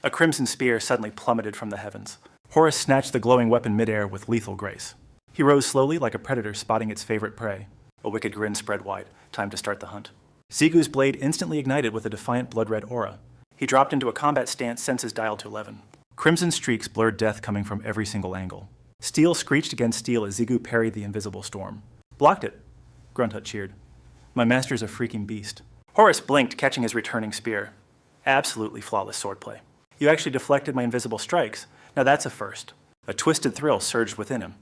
a crimson spear suddenly plummeted from the heavens. Horus snatched the glowing weapon midair with lethal grace. He rose slowly like a predator spotting its favorite prey. A wicked grin spread wide. Time to start the hunt. Zigu's blade instantly ignited with a defiant blood-red aura. He dropped into a combat stance, senses dialed to 11. Crimson streaks blurred death coming from every single angle. Steel screeched against steel as Zigu parried the invisible storm. "Blocked it," Grunthut cheered. "My master's a freaking beast." Horus blinked, catching his returning spear. "Absolutely flawless swordplay. You actually deflected my invisible strikes. Now that's a first." A twisted thrill surged within him.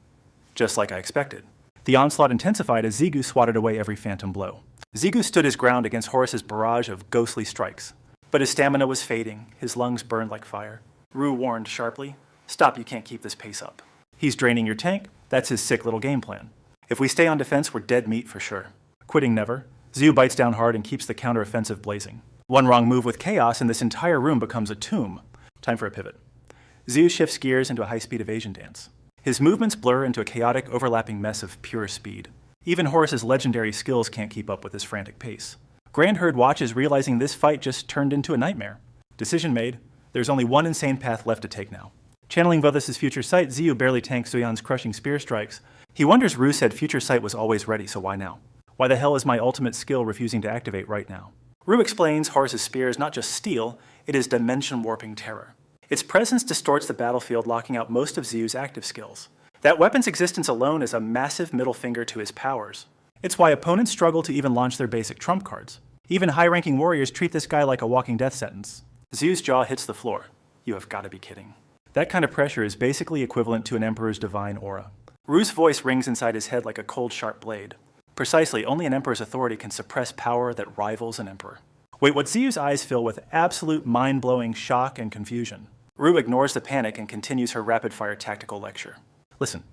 Just like I expected. The onslaught intensified as Zigu swatted away every phantom blow. Zigu stood his ground against Horus's barrage of ghostly strikes. But his stamina was fading, his lungs burned like fire. Ru warned sharply, "Stop, you can't keep this pace up." "He's draining your tank. That's his sick little game plan. If we stay on defense, we're dead meat for sure." Quitting never, Ziu bites down hard and keeps the counter-offensive blazing. One wrong move with chaos and this entire room becomes a tomb. Time for a pivot. Ziu shifts gears into a high-speed evasion dance. His movements blur into a chaotic, overlapping mess of pure speed. Even Horus's legendary skills can't keep up with his frantic pace. Grand Herd watches, realizing this fight just turned into a nightmare. Decision made. There's only one insane path left to take now. Channeling Vothis' Future Sight, Ziu barely tanks Zuyan's crushing spear strikes. He wonders Ru said Future Sight was always ready, so why now? Why the hell is my ultimate skill refusing to activate right now? Ru explains Horus's spear is not just steel, it is dimension-warping terror. Its presence distorts the battlefield, locking out most of Ziu's active skills. That weapon's existence alone is a massive middle finger to his powers. It's why opponents struggle to even launch their basic trump cards. Even high-ranking warriors treat this guy like a walking death sentence. Ziu's jaw hits the floor. You have got to be kidding. That kind of pressure is basically equivalent to an emperor's divine aura. Ru's voice rings inside his head like a cold, sharp blade. Precisely, only an emperor's authority can suppress power that rivals an emperor. Wait, what Ziu's eyes fill with absolute mind-blowing shock and confusion. Ru ignores the panic and continues her rapid-fire tactical lecture. Listen,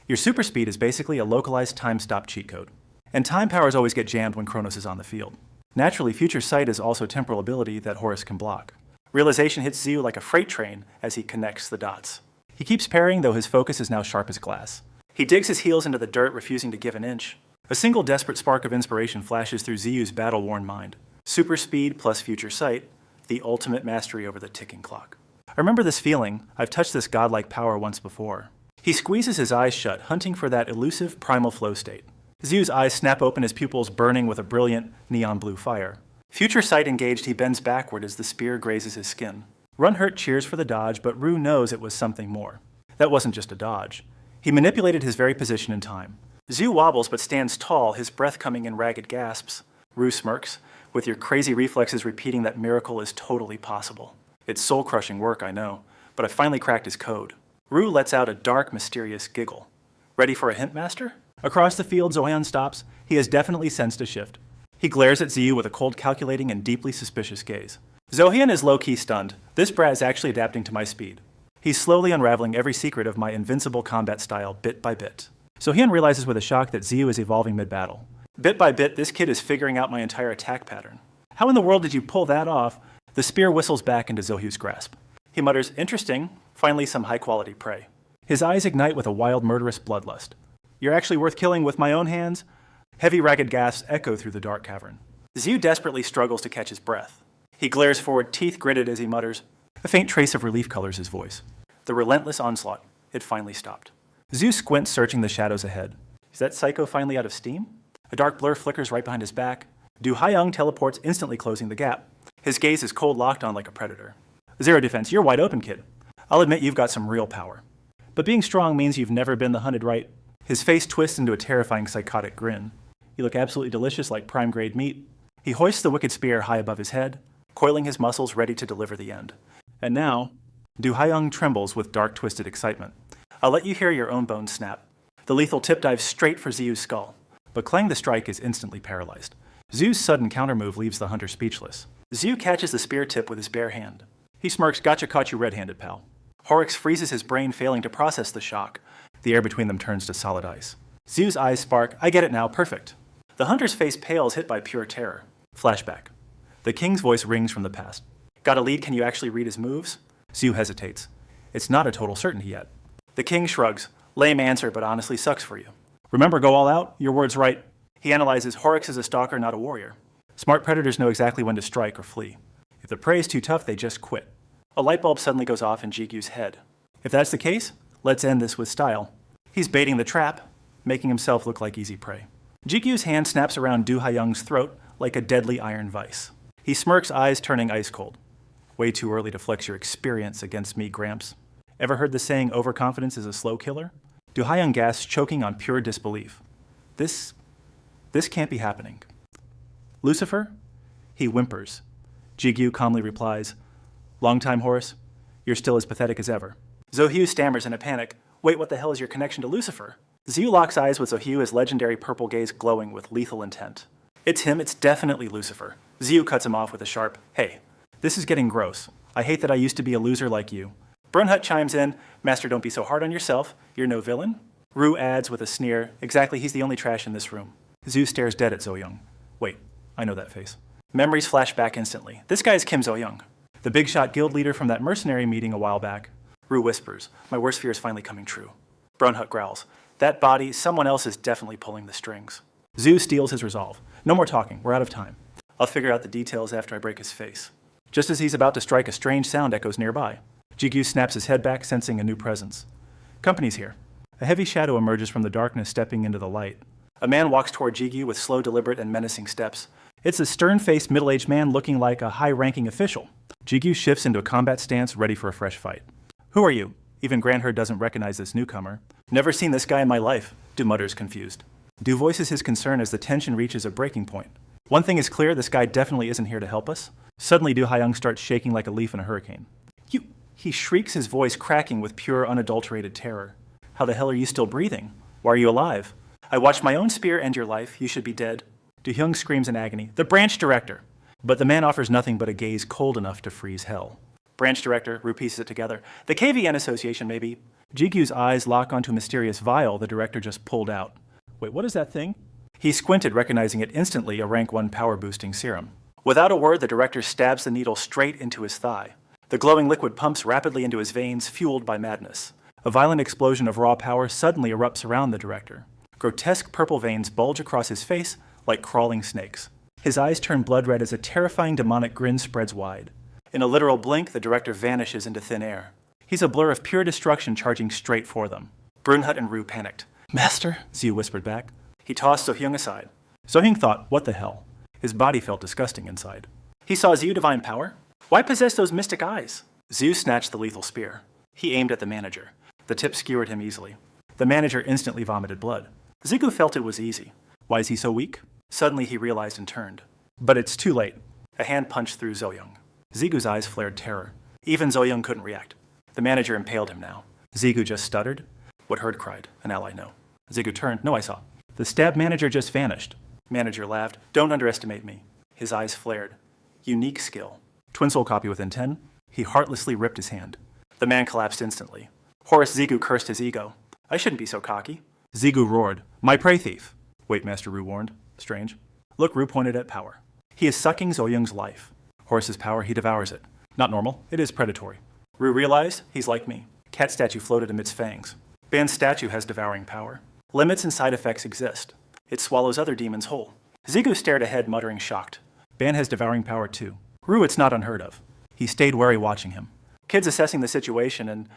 your super speed is basically a localized time-stop cheat code. And time powers always get jammed when Kronos is on the field. Naturally, Future Sight is also temporal ability that Horus can block. Realization hits Ziu like a freight train as he connects the dots. He keeps parrying, though his focus is now sharp as glass. He digs his heels into the dirt, refusing to give an inch. A single desperate spark of inspiration flashes through Ziu's battle-worn mind. Super speed plus Future Sight, the ultimate mastery over the ticking clock. I remember this feeling. I've touched this godlike power once before. He squeezes his eyes shut, hunting for that elusive primal flow state. Ziu's eyes snap open, his pupils burning with a brilliant neon blue fire. Future Sight engaged, he bends backward as the spear grazes his skin. Runhurt cheers for the dodge, but Ru knows it was something more. That wasn't just a dodge. He manipulated his very position in time. Ziu wobbles but stands tall, his breath coming in ragged gasps. Ru smirks, with your crazy reflexes repeating that miracle is totally possible. It's soul-crushing work, I know, but I finally cracked his code. Ru lets out a dark, mysterious giggle. Ready for a hint, Master? Across the field, Zoyan stops. He has definitely sensed a shift. He glares at Ziu with a cold, calculating, and deeply suspicious gaze. Zohan is low-key stunned. This brat is actually adapting to my speed. He's slowly unraveling every secret of my invincible combat style bit by bit. Zohan realizes with a shock that Ziu is evolving mid-battle. Bit by bit, this kid is figuring out my entire attack pattern. How in the world did you pull that off? The spear whistles back into Zohu's grasp. He mutters, interesting, finally some high-quality prey. His eyes ignite with a wild, murderous bloodlust. You're actually worth killing with my own hands? Heavy, ragged gasps echo through the dark cavern. Ziu desperately struggles to catch his breath. He glares forward, teeth gritted as he mutters. A faint trace of relief colors his voice. The relentless onslaught. It finally stopped. Ziu squints, searching the shadows ahead. Is that psycho finally out of steam? A dark blur flickers right behind his back. Du Haiyang teleports, instantly closing the gap. His gaze is cold, locked on like a predator. Zero defense, you're wide open, kid. I'll admit you've got some real power. But being strong means you've never been the hunted, right? His face twists into a terrifying psychotic grin. You look absolutely delicious like prime-grade meat. He hoists the wicked spear high above his head, coiling his muscles ready to deliver the end. And now, Du Haiyang trembles with dark, twisted excitement. I'll let you hear your own bones snap. The lethal tip dives straight for Ziyu's skull, but Clang the Strike is instantly paralyzed. Ziyu's sudden countermove leaves the hunter speechless. Ziyu catches the spear tip with his bare hand. He smirks, "Gotcha, caught you red-handed, pal." Horrocks freezes his brain, failing to process the shock. The air between them turns to solid ice. Ziyu's eyes spark. "I get it now, perfect." The hunter's face pales, hit by pure terror. Flashback. The king's voice rings from the past. "Got a lead? Can you actually read his moves?" Ziyu hesitates. It's not a total certainty yet. The king shrugs. "Lame answer, but honestly sucks for you." "Remember, go all out? Your word's right." He analyzes. Horrocks is a stalker, not a warrior. Smart predators know exactly when to strike or flee. If the prey is too tough, they just quit. A light bulb suddenly goes off in Jigu's head. If that's the case, let's end this with style. He's baiting the trap, making himself look like easy prey. Jigu's hand snaps around Du Haiyang's throat like a deadly iron vice. He smirks, eyes turning ice cold. "Way too early to flex your experience against me, Gramps. Ever heard the saying, overconfidence is a slow killer?" Du Haiyang gasps, choking on pure disbelief. This can't be happening. "Lucifer?" He whimpers. Jigu calmly replies, "Long time, Horace. You're still as pathetic as ever." Zohyu stammers in a panic. "Wait, what the hell is your connection to Lucifer?" Ziyu locks eyes with Zohyu, his legendary purple gaze glowing with lethal intent. "It's him, it's definitely Lucifer." Ziyu cuts him off with a sharp, "Hey, this is getting gross. I hate that I used to be a loser like you." Brunhut chimes in, "Master, don't be so hard on yourself. You're no villain." Ru adds with a sneer, "Exactly, he's the only trash in this room." Ziyu stares dead at Zoyoung. "Wait, I know that face." Memories flash back instantly. This guy is Kim Zoyoung, the big shot guild leader from that mercenary meeting a while back. Ru whispers, "My worst fear is finally coming true." Brunhut growls, "That body, someone else is definitely pulling the strings." Ziyu steals his resolve. "No more talking, we're out of time. I'll figure out the details after I break his face." Just as he's about to strike, a strange sound echoes nearby. Jigu snaps his head back, sensing a new presence. Company's here. A heavy shadow emerges from the darkness, stepping into the light. A man walks toward Jigu with slow, deliberate, and menacing steps. It's a stern-faced, middle-aged man looking like a high-ranking official. Jigu shifts into a combat stance, ready for a fresh fight. "Who are you?" Even Grandherd doesn't recognize this newcomer. "Never seen this guy in my life," Du mutters, confused. Du voices his concern as the tension reaches a breaking point. "One thing is clear, this guy definitely isn't here to help us." Suddenly, Du Haiyang starts shaking like a leaf in a hurricane. "You!" He shrieks, his voice cracking with pure, unadulterated terror. "How the hell are you still breathing? Why are you alive? I watched my own spear end your life. You should be dead." Du Hyung screams in agony, "The branch director!" But the man offers nothing but a gaze cold enough to freeze hell. "Branch director," Ru pieces it together. "The KVN Association, maybe." Jigu's eyes lock onto a mysterious vial the director just pulled out. "Wait, what is that thing?" He squinted, recognizing it instantly, a rank 1 power-boosting serum. Without a word, the director stabs the needle straight into his thigh. The glowing liquid pumps rapidly into his veins, fueled by madness. A violent explosion of raw power suddenly erupts around the director. Grotesque purple veins bulge across his face like crawling snakes. His eyes turn blood red as a terrifying demonic grin spreads wide. In a literal blink, the director vanishes into thin air. He's a blur of pure destruction charging straight for them. Brunhut and Ru panicked. "Master," Ziyu whispered back. He tossed Sohyung aside. Sohyung thought, what the hell? His body felt disgusting inside. He saw Ziyu divine power. Why possess those mystic eyes? Ziyu snatched the lethal spear. He aimed at the manager. The tip skewered him easily. The manager instantly vomited blood. Zigu felt it was easy. Why is he so weak? Suddenly he realized and turned. But it's too late. A hand punched through Zoyoung. Zigu's eyes flared terror. Even Zoyoung couldn't react. The manager impaled him now. Zigu just stuttered. What Herd cried, an ally no. Zigu turned, no I saw. The stab manager just vanished. Manager laughed, don't underestimate me. His eyes flared. Unique skill. Twin soul copy within 10. He heartlessly ripped his hand. The man collapsed instantly. Horace Zigu cursed his ego. I shouldn't be so cocky. Zigu roared, my prey thief. Wait, Master Ru warned. Strange. Look, Ru pointed at power. He is sucking Zoyoung's life. Horace's power, he devours it. Not normal, it is predatory. Ru realized, he's like me. Cat statue floated amidst fangs. Ban's statue has devouring power. Limits and side effects exist. It swallows other demons whole. Zigu stared ahead, muttering shocked. Ban has devouring power too. Ru, it's not unheard of. He stayed wary watching him. Kid's assessing the situation and,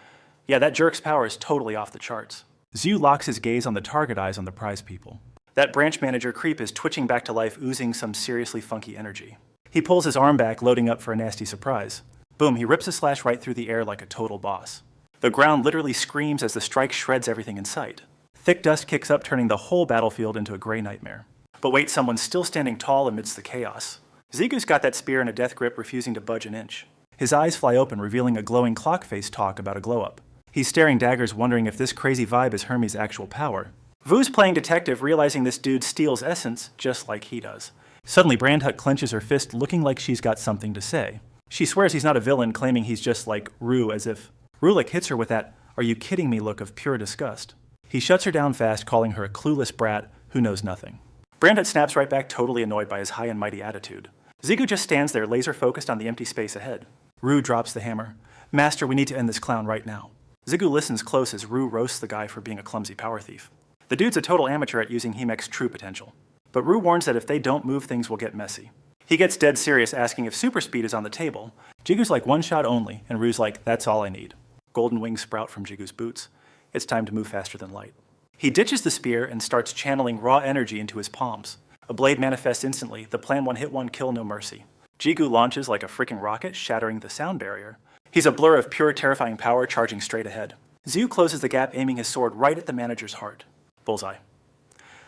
yeah, that jerk's power is totally off the charts. Ziyu locks his gaze on the target eyes on the prize people. That branch manager creep is twitching back to life, oozing some seriously funky energy. He pulls his arm back, loading up for a nasty surprise. Boom, he rips a slash right through the air like a total boss. The ground literally screams as the strike shreds everything in sight. Thick dust kicks up, turning the whole battlefield into a gray nightmare. But wait, someone's still standing tall amidst the chaos. Zigu's got that spear in a death grip, refusing to budge an inch. His eyes fly open, revealing a glowing clock face talk about a glow-up. He's staring daggers, wondering if this crazy vibe is Hermes' actual power. Vu's playing detective, realizing this dude steals essence just like he does. Suddenly, Brandhut clenches her fist, looking like she's got something to say. She swears he's not a villain, claiming he's just like Rue, as if Rulik hits her with that "are you kidding me" look of pure disgust. He shuts her down fast, calling her a clueless brat who knows nothing. Brandhut snaps right back, totally annoyed by his high and mighty attitude. Zigu just stands there, laser-focused on the empty space ahead. Rue drops the hammer. "Master, we need to end this clown right now." Zigu listens close as Rue roasts the guy for being a clumsy power thief. The dude's a total amateur at using Hemek's true potential. But Rue warns that if they don't move, things will get messy. He gets dead serious, asking if super speed is on the table. Jigu's like, "one shot only," and Rue's like, "that's all I need." Golden wings sprout from Jigu's boots. It's time to move faster than light. He ditches the spear and starts channeling raw energy into his palms. A blade manifests instantly, the plan one hit one kill, no mercy. Jigu launches like a freaking rocket, shattering the sound barrier. He's a blur of pure terrifying power, charging straight ahead. Ziu closes the gap, aiming his sword right at the manager's heart. Bullseye.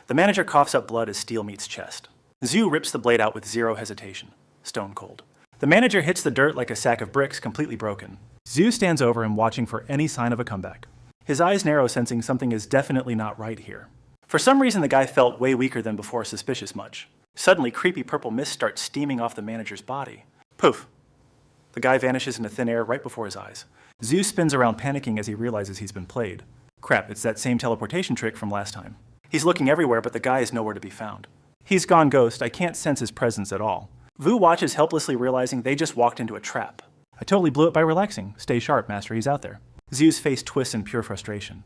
The manager coughs up blood as steel meets chest. Ziu rips the blade out with zero hesitation. Stone cold. The manager hits the dirt like a sack of bricks, completely broken. Ziu stands over him, watching for any sign of a comeback. His eyes narrow, sensing something is definitely not right here. For some reason, the guy felt way weaker than before, suspicious much. Suddenly, creepy purple mist starts steaming off the manager's body. Poof! The guy vanishes into thin air right before his eyes. Ziu spins around, panicking as he realizes he's been played. Crap, it's that same teleportation trick from last time. He's looking everywhere, but the guy is nowhere to be found. He's gone ghost. I can't sense his presence at all. Vu watches, helplessly realizing they just walked into a trap. I totally blew it by relaxing. Stay sharp, Master, he's out there. Ziu's face twists in pure frustration.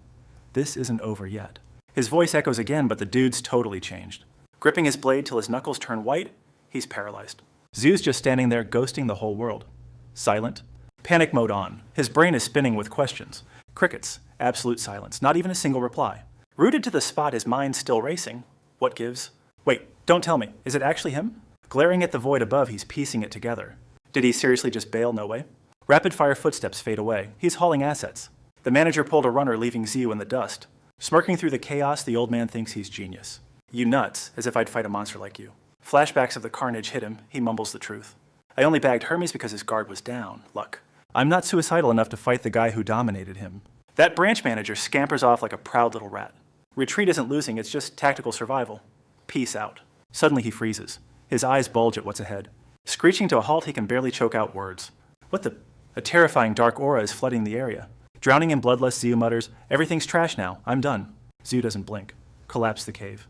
This isn't over yet. His voice echoes again, but the dude's totally changed. Gripping his blade till his knuckles turn white, he's paralyzed. Ziu's just standing there, ghosting the whole world. Silent. Panic mode on. His brain is spinning with questions. Crickets. Absolute silence. Not even a single reply. Rooted to the spot, his mind still racing. What gives? Wait, don't tell me. Is it actually him? Glaring at the void above, he's piecing it together. Did he seriously just bail? No way. Rapid-fire footsteps fade away. He's hauling assets. The manager pulled a runner, leaving Ziu in the dust. Smirking through the chaos, the old man thinks he's genius. You nuts, as if I'd fight a monster like you. Flashbacks of the carnage hit him. He mumbles the truth. I only bagged Hermes because his guard was down. Luck. I'm not suicidal enough to fight the guy who dominated him. That branch manager scampers off like a proud little rat. Retreat isn't losing, it's just tactical survival. Peace out. Suddenly he freezes. His eyes bulge at what's ahead. Screeching to a halt, he can barely choke out words. What the? A terrifying dark aura is flooding the area. Drowning in bloodlust, Ziu mutters, "Everything's trash now. I'm done." Ziu doesn't blink. Collapse the cave.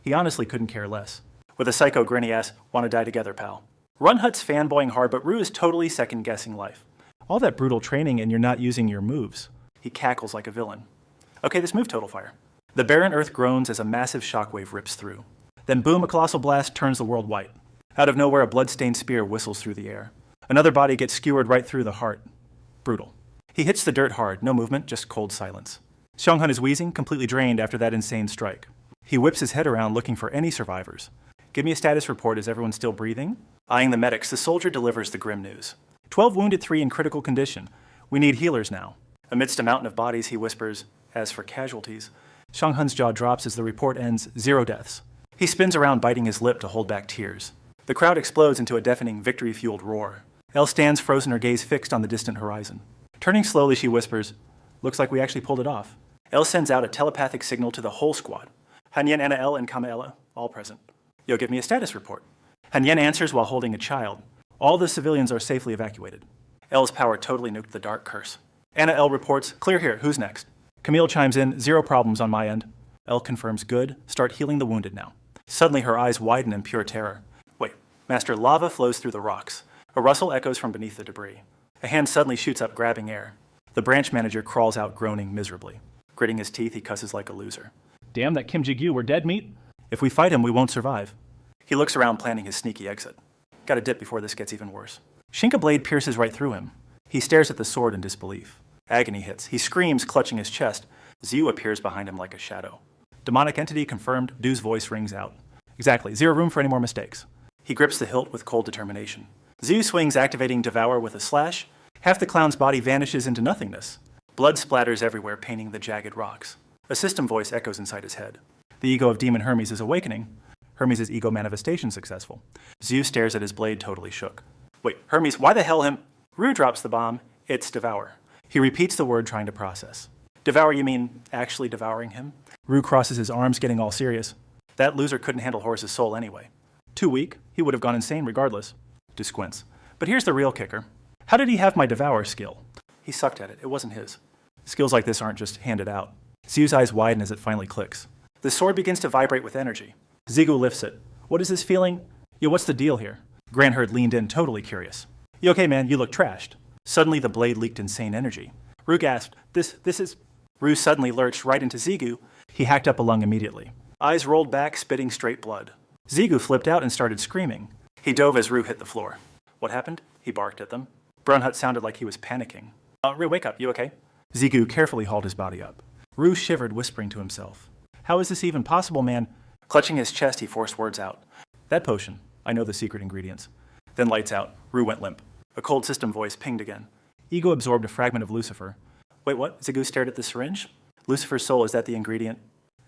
He honestly couldn't care less. With a psycho grin, he asks, "Wanna die together, pal?" Runhut's fanboying hard, but Rue is totally second-guessing life. All that brutal training and you're not using your moves. He cackles like a villain. Okay, this move total fire. The barren earth groans as a massive shockwave rips through. Then boom, a colossal blast turns the world white. Out of nowhere, a blood-stained spear whistles through the air. Another body gets skewered right through the heart. Brutal. He hits the dirt hard, no movement, just cold silence. Xianghun is wheezing, completely drained after that insane strike. He whips his head around, looking for any survivors. Give me a status report, is everyone still breathing? Eyeing the medics, the soldier delivers the grim news. 12 wounded, 3 in critical condition. We need healers now. Amidst a mountain of bodies, he whispers, as for casualties. Xianghun's jaw drops as the report ends, 0 deaths. He spins around, biting his lip to hold back tears. The crowd explodes into a deafening, victory-fueled roar. Elle stands frozen, her gaze fixed on the distant horizon. Turning slowly, she whispers, "Looks like we actually pulled it off." Elle sends out a telepathic signal to the whole squad. Hanyen, Anna Elle, and Kamaela, all present. Yo, give me a status report. Hanyen answers while holding a child. All the civilians are safely evacuated. Elle's power totally nuked the dark curse. Anna Elle reports, "Clear here, who's next?" Camille chimes in, "0 problems on my end." Elle confirms, "Good, start healing the wounded now." Suddenly her eyes widen in pure terror. Wait, Master, lava flows through the rocks. A rustle echoes from beneath the debris. A hand suddenly shoots up, grabbing air. The branch manager crawls out, groaning miserably. Gritting his teeth, he cusses like a loser. Damn, that Kim Jigyu, we're dead meat? If we fight him, we won't survive. He looks around, planning his sneaky exit. Gotta dip before this gets even worse. Shinka blade pierces right through him. He stares at the sword in disbelief. Agony hits. He screams, clutching his chest. Ziu appears behind him like a shadow. Demonic entity confirmed, Du's voice rings out. Exactly, 0 room for any more mistakes. He grips the hilt with cold determination. Ziu swings, activating Devour with a slash. Half the clown's body vanishes into nothingness. Blood splatters everywhere, painting the jagged rocks. A system voice echoes inside his head. The ego of Demon Hermes is awakening. Hermes' ego manifestation successful. Ziu stares at his blade, totally shook. Wait, Hermes, why the hell him? Rue drops the bomb. It's devour. He repeats the word, trying to process. Devour, you mean actually devouring him? Rue crosses his arms, getting all serious. That loser couldn't handle Horace's soul anyway. Too weak, he would have gone insane regardless. To squints. But here's the real kicker. How did he have my devour skill? He sucked at it. It wasn't his. Skills like this aren't just handed out. Zyu's eyes widen as it finally clicks. The sword begins to vibrate with energy. Zigu lifts it. What is this feeling? Yo, what's the deal here? Granherd leaned in, totally curious. You okay, man? You look trashed. Suddenly, the blade leaked insane energy. Rue gasped. This is... Rue suddenly lurched right into Zigu. He hacked up a lung immediately. Eyes rolled back, spitting straight blood. Zigu flipped out and started screaming. He dove as Rue hit the floor. What happened? He barked at them. Brunhut sounded like he was panicking. Rue, wake up. You okay? Zigu carefully hauled his body up. Rue shivered, whispering to himself. How is this even possible, man? Clutching his chest, he forced words out. That potion. I know the secret ingredients. Then lights out. Rue went limp. A cold system voice pinged again. Ego absorbed a fragment of Lucifer. Wait, what? Zigu stared at the syringe? Lucifer's soul, is that the ingredient?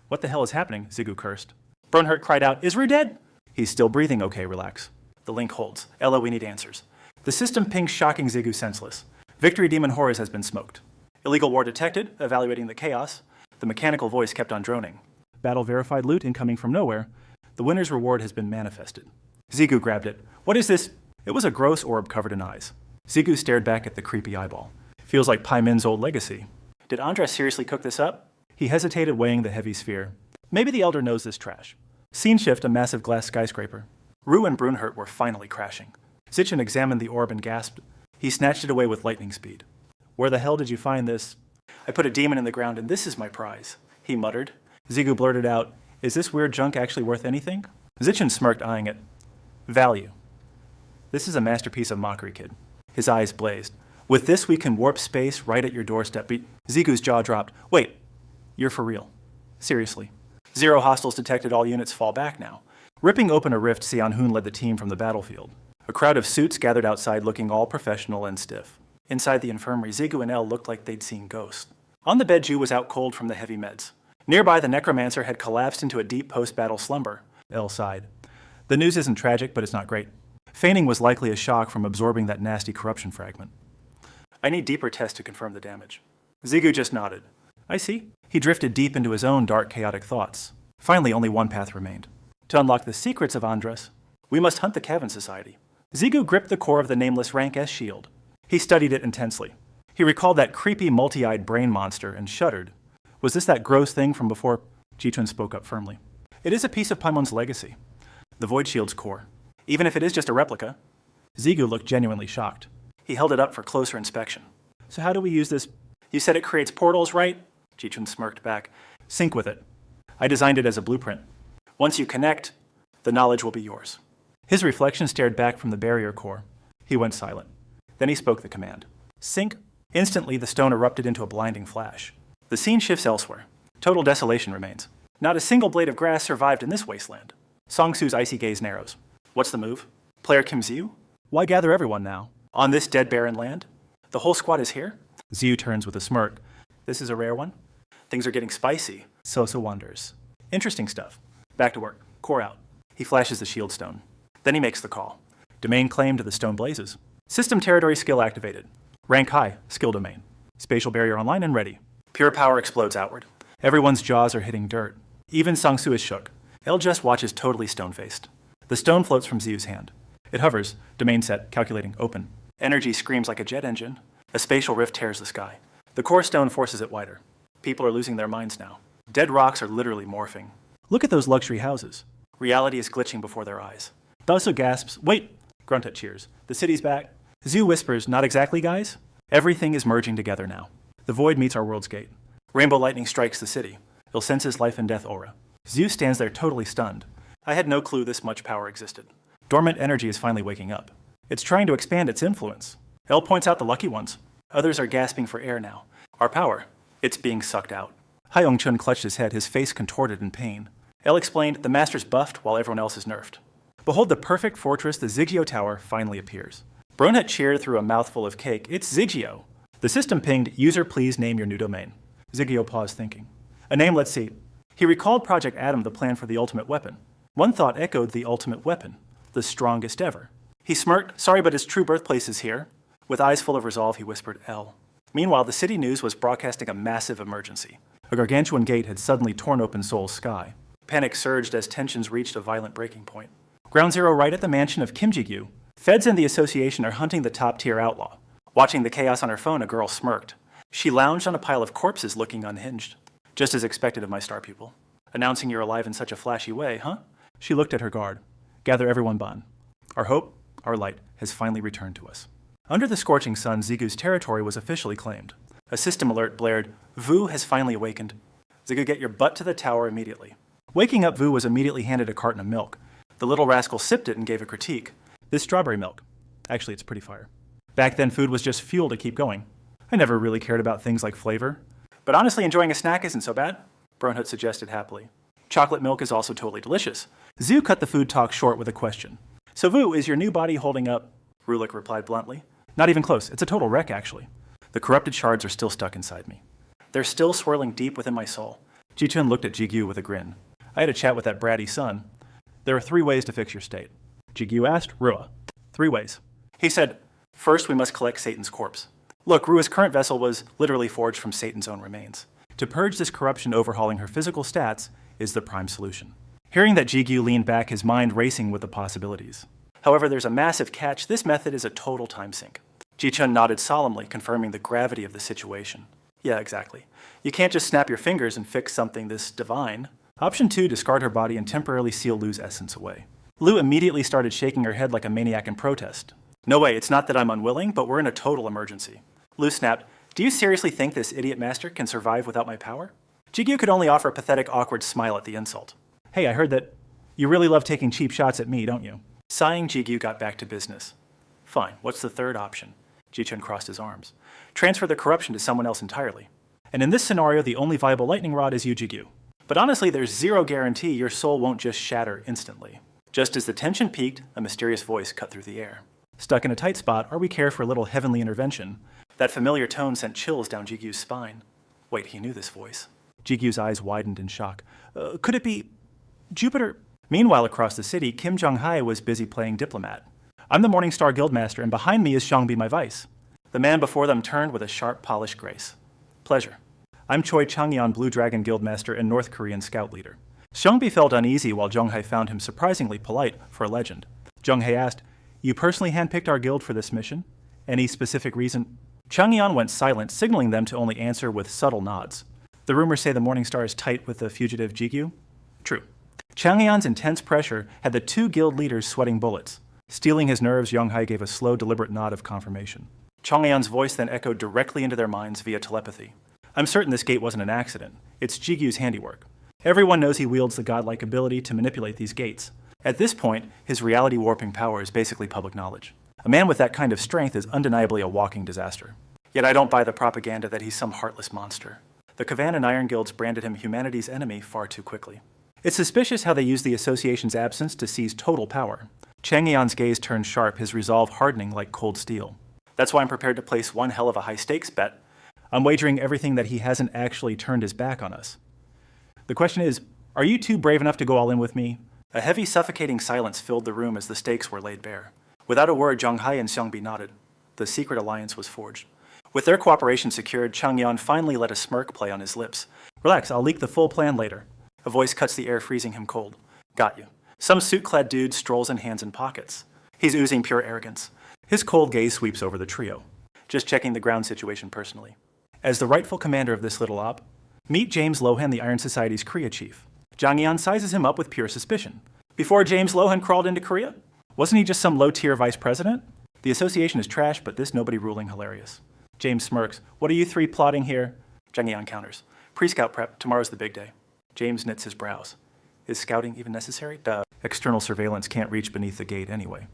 What the hell is happening? Zigu cursed. Brunhut cried out, Is Rue dead? He's still breathing, okay, relax. The link holds. Ella, we need answers. The system pinged, shocking Zigu senseless. Victory Demon Horus has been smoked. Illegal war detected, evaluating the chaos. The mechanical voice kept on droning. Battle verified loot incoming from nowhere. The winner's reward has been manifested. Zigu grabbed it. What is this? It was a gross orb covered in eyes. Zigu stared back at the creepy eyeball. Feels like Pai Min's old legacy. Did Andres seriously cook this up? He hesitated, weighing the heavy sphere. Maybe the Elder knows this trash. Scene shift, a massive glass skyscraper. Rue and Brunhut were finally crashing. Sitchin examined the orb and gasped. He snatched it away with lightning speed. Where the hell did you find this? I put a demon in the ground and this is my prize, he muttered. Zigu blurted out, Is this weird junk actually worth anything? Zichin smirked, eyeing it. Value. This is a masterpiece of mockery, kid. His eyes blazed. With this, we can warp space right at your doorstep. Zigu's jaw dropped. Wait, you're for real. Seriously. 0 hostiles detected, all units fall back now. Ripping open a rift, Xian Hun led the team from the battlefield. A crowd of suits gathered outside, looking all professional and stiff. Inside the infirmary, Zigu and El looked like they'd seen ghosts. On the bed, Ju was out cold from the heavy meds. Nearby, the necromancer had collapsed into a deep post-battle slumber. El sighed. The news isn't tragic, but it's not great. Feigning was likely a shock from absorbing that nasty corruption fragment. I need deeper tests to confirm the damage. Zigu just nodded. I see. He drifted deep into his own dark, chaotic thoughts. Finally, only one path remained. To unlock the secrets of Andres, we must hunt the Kevin Society. Zigu gripped the core of the nameless rank S shield. He studied it intensely. He recalled that creepy, multi-eyed brain monster and shuddered. Was this that gross thing from before? Jichun spoke up firmly. It is a piece of Paimon's legacy. The Void Shield's core. Even if it is just a replica. Zigu looked genuinely shocked. He held it up for closer inspection. So how do we use this? You said it creates portals, right? Jichun smirked back. Sync with it. I designed it as a blueprint. Once you connect, the knowledge will be yours. His reflection stared back from the barrier core. He went silent. Then he spoke the command. Sync. Instantly, the stone erupted into a blinding flash. The scene shifts elsewhere. Total desolation remains. Not a single blade of grass survived in this wasteland. Songsu's icy gaze narrows. What's the move? Player Kim Ziu? Why gather everyone now? On this dead barren land? The whole squad is here? Ziu turns with a smirk. This is a rare one? Things are getting spicy. Sosa wonders. Interesting stuff. Back to work. Core out. He flashes the shield stone. Then he makes the call. Domain claim to the stone blazes. System territory skill activated. Rank high, skill domain. Spatial barrier online and ready. Pure power explodes outward. Everyone's jaws are hitting dirt. Even Songsu is shook. El just watches totally stone-faced. The stone floats from Ziu's hand. It hovers, domain set, calculating, open. Energy screams like a jet engine. A spatial rift tears the sky. The core stone forces it wider. People are losing their minds now. Dead rocks are literally morphing. Look at those luxury houses. Reality is glitching before their eyes. Dasu gasps, wait! Gruntet cheers. The city's back. Ziu whispers, not exactly, guys? Everything is merging together now. The void meets our world's gate. Rainbow lightning strikes the city. It'll sense his life and death aura. Ziu stands there totally stunned. I had no clue this much power existed. Dormant energy is finally waking up. It's trying to expand its influence. El points out the lucky ones. Others are gasping for air now. Our power, it's being sucked out. Haiyong-chun clutched his head, his face contorted in pain. El explained, the master's buffed while everyone else is nerfed. Behold the perfect fortress, the Zigio Tower finally appears. Bronhet cheered through a mouthful of cake. It's Zigio. The system pinged, user please name your new domain. Zigio paused thinking. A name, let's see. He recalled Project Adam, the plan for the ultimate weapon. One thought echoed the ultimate weapon. The strongest ever. He smirked, sorry but his true birthplace is here. With eyes full of resolve, he whispered L. Meanwhile, the city news was broadcasting a massive emergency. A gargantuan gate had suddenly torn open Seoul's sky. Panic surged as tensions reached a violent breaking point. Ground Zero right at the mansion of Kim Ji-gyu. Feds and the association are hunting the top-tier outlaw. Watching the chaos on her phone, a girl smirked. She lounged on a pile of corpses looking unhinged. Just as expected of my star pupil. Announcing you're alive in such a flashy way, huh? She looked at her guard. Gather everyone, Ban. Our hope, our light, has finally returned to us. Under the scorching sun, Zigu's territory was officially claimed. A system alert blared, Vu has finally awakened. Zigu, get your butt to the tower immediately. Waking up, Vu was immediately handed a carton of milk. The little rascal sipped it and gave a critique. This strawberry milk. Actually, it's pretty fire. Back then, food was just fuel to keep going. I never really cared about things like flavor. But honestly, enjoying a snack isn't so bad, Bronhut suggested happily. Chocolate milk is also totally delicious. Zhu cut the food talk short with a question. So Vu, is your new body holding up? Rulik replied bluntly. Not even close. It's a total wreck, actually. The corrupted shards are still stuck inside me. They're still swirling deep within my soul. Ji-chun looked at Ji-gyu with a grin. I had a chat with that bratty son. There are 3 ways to fix your state. Ji-gyu asked, Rua. 3 ways. He said, first we must collect Satan's corpse. Look, Rua's current vessel was literally forged from Satan's own remains. To purge this corruption overhauling her physical stats is the prime solution. Hearing that, Ji-gyu leaned back, his mind racing with the possibilities. However, there's a massive catch. This method is a total time sink. Ji-chun nodded solemnly, confirming the gravity of the situation. Yeah, exactly. You can't just snap your fingers and fix something this divine. Option 2, discard her body and temporarily seal Lu's essence away. Lu immediately started shaking her head like a maniac in protest. No way, it's not that I'm unwilling, but we're in a total emergency. Lu snapped, do you seriously think this idiot master can survive without my power? Ji-gyu could only offer a pathetic, awkward smile at the insult. Hey, I heard that you really love taking cheap shots at me, don't you? Sighing, Ji-gyu got back to business. Fine, what's the third option? Ji-chun crossed his arms. Transfer the corruption to someone else entirely. And in this scenario, the only viable lightning rod is you, Ji-gyu. But honestly, there's zero guarantee your soul won't just shatter instantly. Just as the tension peaked, a mysterious voice cut through the air. Stuck in a tight spot, are we care for a little heavenly intervention? That familiar tone sent chills down Ji-gyu's spine. Wait, he knew this voice. Ji-gyu's eyes widened in shock. Could it be Jupiter? Meanwhile, across the city, Kim Jong-hai was busy playing diplomat. I'm the Morningstar Guildmaster, and behind me is Xiongbi, my vice. The man before them turned with a sharp, polished grace. Pleasure. I'm Choi Changyeon, Blue Dragon Guildmaster and North Korean Scout Leader. Xiongbi felt uneasy while Jong-hai found him surprisingly polite for a legend. Jong-hai asked, you personally handpicked our guild for this mission? Any specific reason? Changyeon went silent, signaling them to only answer with subtle nods. The rumors say the Morningstar is tight with the fugitive Ji-gyu? True. Changyeon's intense pressure had the 2 guild leaders sweating bullets. Stealing his nerves, Jong-hai gave a slow, deliberate nod of confirmation. Changyeon's voice then echoed directly into their minds via telepathy. I'm certain this gate wasn't an accident. It's Ji-gyu's handiwork. Everyone knows he wields the godlike ability to manipulate these gates. At this point, his reality-warping power is basically public knowledge. A man with that kind of strength is undeniably a walking disaster. Yet I don't buy the propaganda that he's some heartless monster. The Kavan and Iron Guilds branded him humanity's enemy far too quickly. It's suspicious how they use the association's absence to seize total power. Changyeon's gaze turned sharp, his resolve hardening like cold steel. That's why I'm prepared to place one hell of a high-stakes bet. I'm wagering everything that he hasn't actually turned his back on us. The question is, are you 2 brave enough to go all in with me? A heavy, suffocating silence filled the room as the stakes were laid bare. Without a word, Jong-hai and Xiongbi nodded. The secret alliance was forged. With their cooperation secured, Changyeon finally let a smirk play on his lips. Relax, I'll leak the full plan later. A voice cuts the air, freezing him cold. Got you. Some suit-clad dude strolls in hands in pockets. He's oozing pure arrogance. His cold gaze sweeps over the trio. Just checking the ground situation personally. As the rightful commander of this little op, meet James Lohan, the Iron Society's Korea chief. Jang-yeon sizes him up with pure suspicion. Before James Lohan crawled into Korea? Wasn't he just some low-tier vice president? The association is trash, but this nobody ruling hilarious. James smirks. What are you 3 plotting here? Jang-yeon counters. Pre-scout prep, tomorrow's the big day. James knits his brows. Is scouting even necessary? Duh. External surveillance can't reach beneath the gate anyway.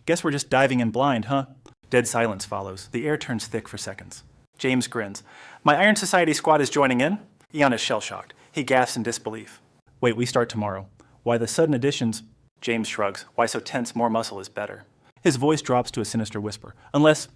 Guess we're just diving in blind, huh? Dead silence follows. The air turns thick for seconds. James grins. My Iron Society squad is joining in. Eon is shell-shocked. He gasps in disbelief. Wait, we start tomorrow. Why the sudden additions? James shrugs. Why so tense? More muscle is better. His voice drops to a sinister whisper. Unless...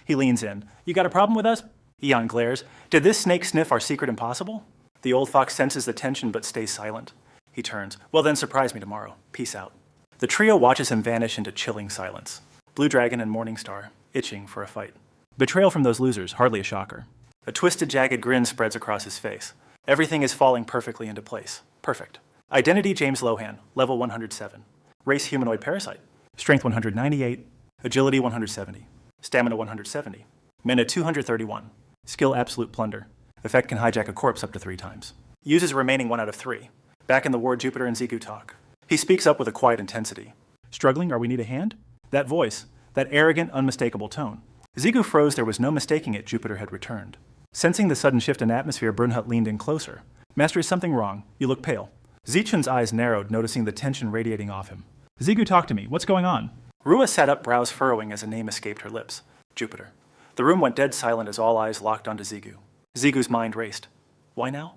He leans in. You got a problem with us? Eon glares. Did this snake sniff our secret impossible? The old fox senses the tension but stays silent. He turns. Well then, surprise me tomorrow. Peace out. The trio watches him vanish into chilling silence. Blue Dragon and Morningstar, itching for a fight. Betrayal from those losers, hardly a shocker. A twisted, jagged grin spreads across his face. Everything is falling perfectly into place. Perfect. Identity James Lohan, level 107. Race humanoid parasite. Strength 198. Agility 170. Stamina 170. Mana 231. Skill absolute plunder. Effect can hijack a corpse up to 3 times. Uses remaining 1 out of 3. Back in the ward, Jupiter and Ziku talk. He speaks up with a quiet intensity. Struggling, or we need a hand? That voice, that arrogant, unmistakable tone. Ziku froze. There was no mistaking it. Jupiter had returned. Sensing the sudden shift in atmosphere, Bernhut leaned in closer. Master, is something wrong? You look pale. Zichun's eyes narrowed, noticing the tension radiating off him. Ziku, talk to me. What's going on? Rua sat up, brows furrowing as a name escaped her lips. Jupiter. The room went dead silent as all eyes locked onto Ziku. Zigu's mind raced. Why now?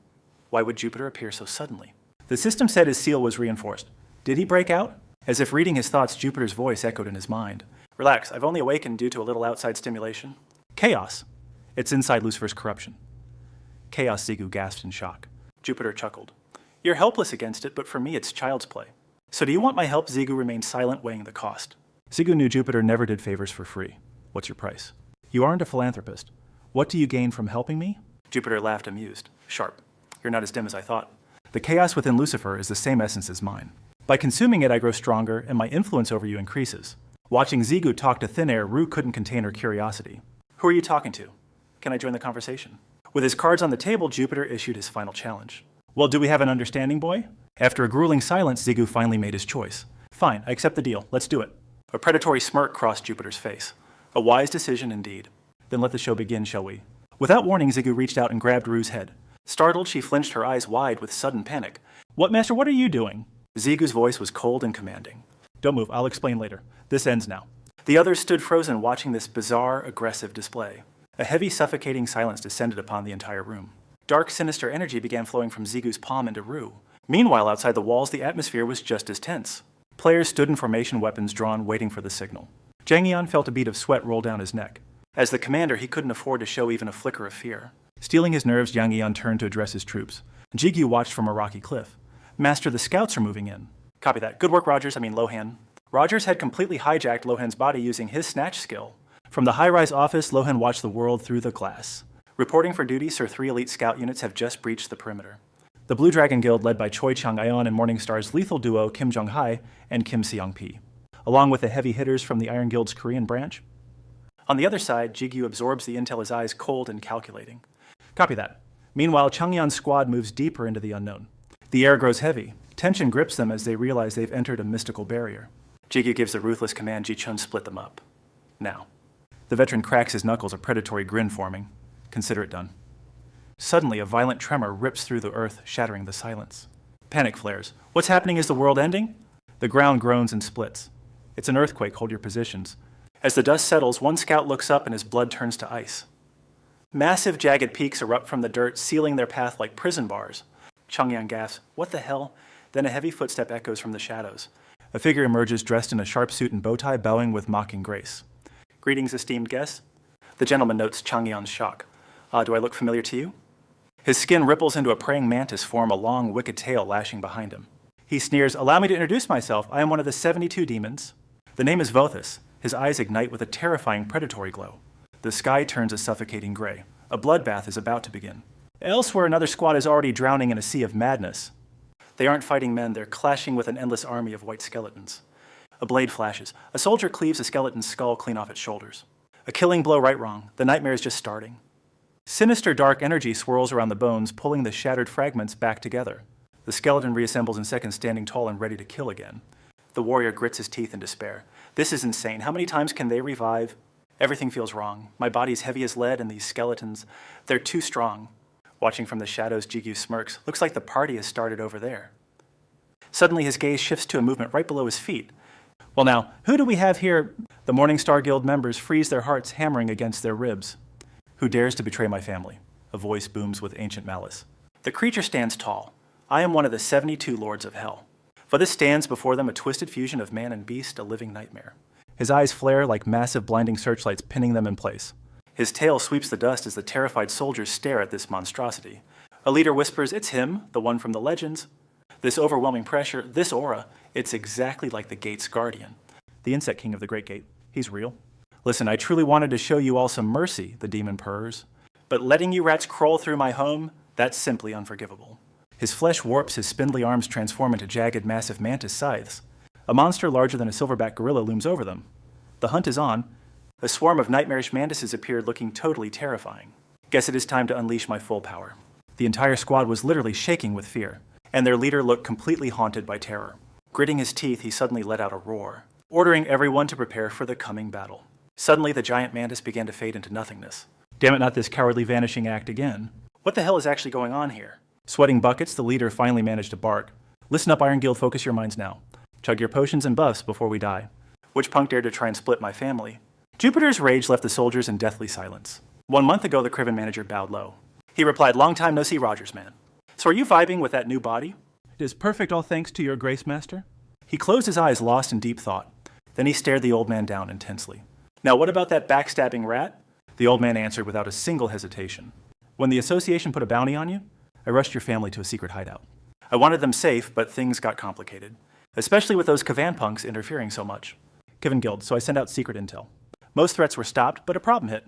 Why would Jupiter appear so suddenly? The system said his seal was reinforced. Did he break out? As if reading his thoughts, Jupiter's voice echoed in his mind. Relax, I've only awakened due to a little outside stimulation. Chaos. It's inside Lucifer's corruption. Chaos, Zigu gasped in shock. Jupiter chuckled. You're helpless against it, but for me it's child's play. So do you want my help? Zigu remained silent, weighing the cost. Zigu knew Jupiter never did favors for free. What's your price? You aren't a philanthropist. What do you gain from helping me? Jupiter laughed, amused. Sharp. You're not as dim as I thought. The chaos within Lucifer is the same essence as mine. By consuming it, I grow stronger, and my influence over you increases. Watching Zigu talk to thin air, Rue couldn't contain her curiosity. Who are you talking to? Can I join the conversation? With his cards on the table, Jupiter issued his final challenge. Well, do we have an understanding, boy? After a grueling silence, Zigu finally made his choice. Fine, I accept the deal. Let's do it. A predatory smirk crossed Jupiter's face. A wise decision indeed. Then let the show begin, shall we? Without warning, Zigu reached out and grabbed Rue's head. Startled, she flinched, her eyes wide with sudden panic. What, Master, what are you doing? Zigu's voice was cold and commanding. Don't move, I'll explain later. This ends now. The others stood frozen, watching this bizarre, aggressive display. A heavy, suffocating silence descended upon the entire room. Dark, sinister energy began flowing from Zigu's palm into Rue. Meanwhile, outside the walls, the atmosphere was just as tense. Players stood in formation, weapons drawn, waiting for the signal. Jang Yan felt a bead of sweat roll down his neck. As the commander, he couldn't afford to show even a flicker of fear. Steeling his nerves, Yang Yan turned to address his troops. Jigyu watched from a rocky cliff. Master, the scouts are moving in. Copy that. Good work, Lohan. Rogers had completely hijacked Lohan's body using his snatch skill. From the high-rise office, Lohan watched the world through the glass. Reporting for duty, Sir, 3 elite scout units have just breached the perimeter. The Blue Dragon Guild, led by Choi Chang-ayon and Morningstar's lethal duo Kim Jong-hai and Kim Seong-pi, along with the heavy hitters from the Iron Guild's Korean branch. On the other side, Jigyu absorbs the intel, his eyes cold and calculating. Copy that. Meanwhile, Changyan's squad moves deeper into the unknown. The air grows heavy. Tension grips them as they realize they've entered a mystical barrier. Jigyu gives the ruthless command, Ji-chun split them up. Now. The veteran cracks his knuckles, a predatory grin forming. Consider it done. Suddenly, a violent tremor rips through the earth, shattering the silence. Panic flares. What's happening? Is the world ending? The ground groans and splits. It's an earthquake. Hold your positions. As the dust settles, one scout looks up and his blood turns to ice. Massive, jagged peaks erupt from the dirt, sealing their path like prison bars. Changyan gasps, "What the hell?" Then a heavy footstep echoes from the shadows. A figure emerges dressed in a sharp suit and bow tie, bowing with mocking grace. Greetings, esteemed guests. The gentleman notes Changyan's shock. Do I look familiar to you? His skin ripples into a praying mantis form, a long, wicked tail lashing behind him. He sneers, "Allow me to introduce myself. I am one of the 72 demons." The name is Vothus. His eyes ignite with a terrifying predatory glow. The sky turns a suffocating gray. A bloodbath is about to begin. Elsewhere, another squad is already drowning in a sea of madness. They aren't fighting men, they're clashing with an endless army of white skeletons. A blade flashes. A soldier cleaves a skeleton's skull clean off its shoulders. A killing blow right wrong. The nightmare is just starting. Sinister dark energy swirls around the bones, pulling the shattered fragments back together. The skeleton reassembles in seconds, standing tall and ready to kill again. The warrior grits his teeth in despair. This is insane. How many times can they revive? Everything feels wrong. My body's heavy as lead, and these skeletons, they're too strong. Watching from the shadows, Jigyu smirks. Looks like the party has started over there. Suddenly, his gaze shifts to a movement right below his feet. Well now, who do we have here? The Morningstar Guild members freeze their hearts, hammering against their ribs. Who dares to betray my family? A voice booms with ancient malice. The creature stands tall. I am one of the 72 lords of hell. For this stands before them a twisted fusion of man and beast, a living nightmare. His eyes flare like massive blinding searchlights, pinning them in place. His tail sweeps the dust as the terrified soldiers stare at this monstrosity. A leader whispers, "It's him, the one from the legends." This overwhelming pressure, this aura, it's exactly like the gate's guardian. The insect king of the Great Gate. He's real. Listen, I truly wanted to show you all some mercy, the demon purrs. But letting you rats crawl through my home, that's simply unforgivable. His flesh warps, his spindly arms transform into jagged, massive mantis scythes. A monster larger than a silverback gorilla looms over them. The hunt is on. A swarm of nightmarish mantises appeared looking totally terrifying. Guess it is time to unleash my full power. The entire squad was literally shaking with fear, and their leader looked completely haunted by terror. Gritting his teeth, he suddenly let out a roar, ordering everyone to prepare for the coming battle. Suddenly, the giant mantis began to fade into nothingness. Damn it, not this cowardly vanishing act again. What the hell is actually going on here? Sweating buckets, the leader finally managed to bark. Listen up, Iron Guild, focus your minds now. Chug your potions and buffs before we die. Which punk dared to try and split my family? Jupiter's rage left the soldiers in deathly silence. 1 month ago, the Criven manager bowed low. He replied, "Long time no see, Rogers, man. So are you vibing with that new body?" "It is perfect, all thanks to your grace, master." He closed his eyes, lost in deep thought. Then he stared the old man down intensely. "Now what about that backstabbing rat?" The old man answered without a single hesitation. "When the association put a bounty on you, I rushed your family to a secret hideout. I wanted them safe, but things got complicated, especially with those Kavan punks interfering so much. Kavan Guild, so I sent out secret intel. Most threats were stopped, but a problem hit.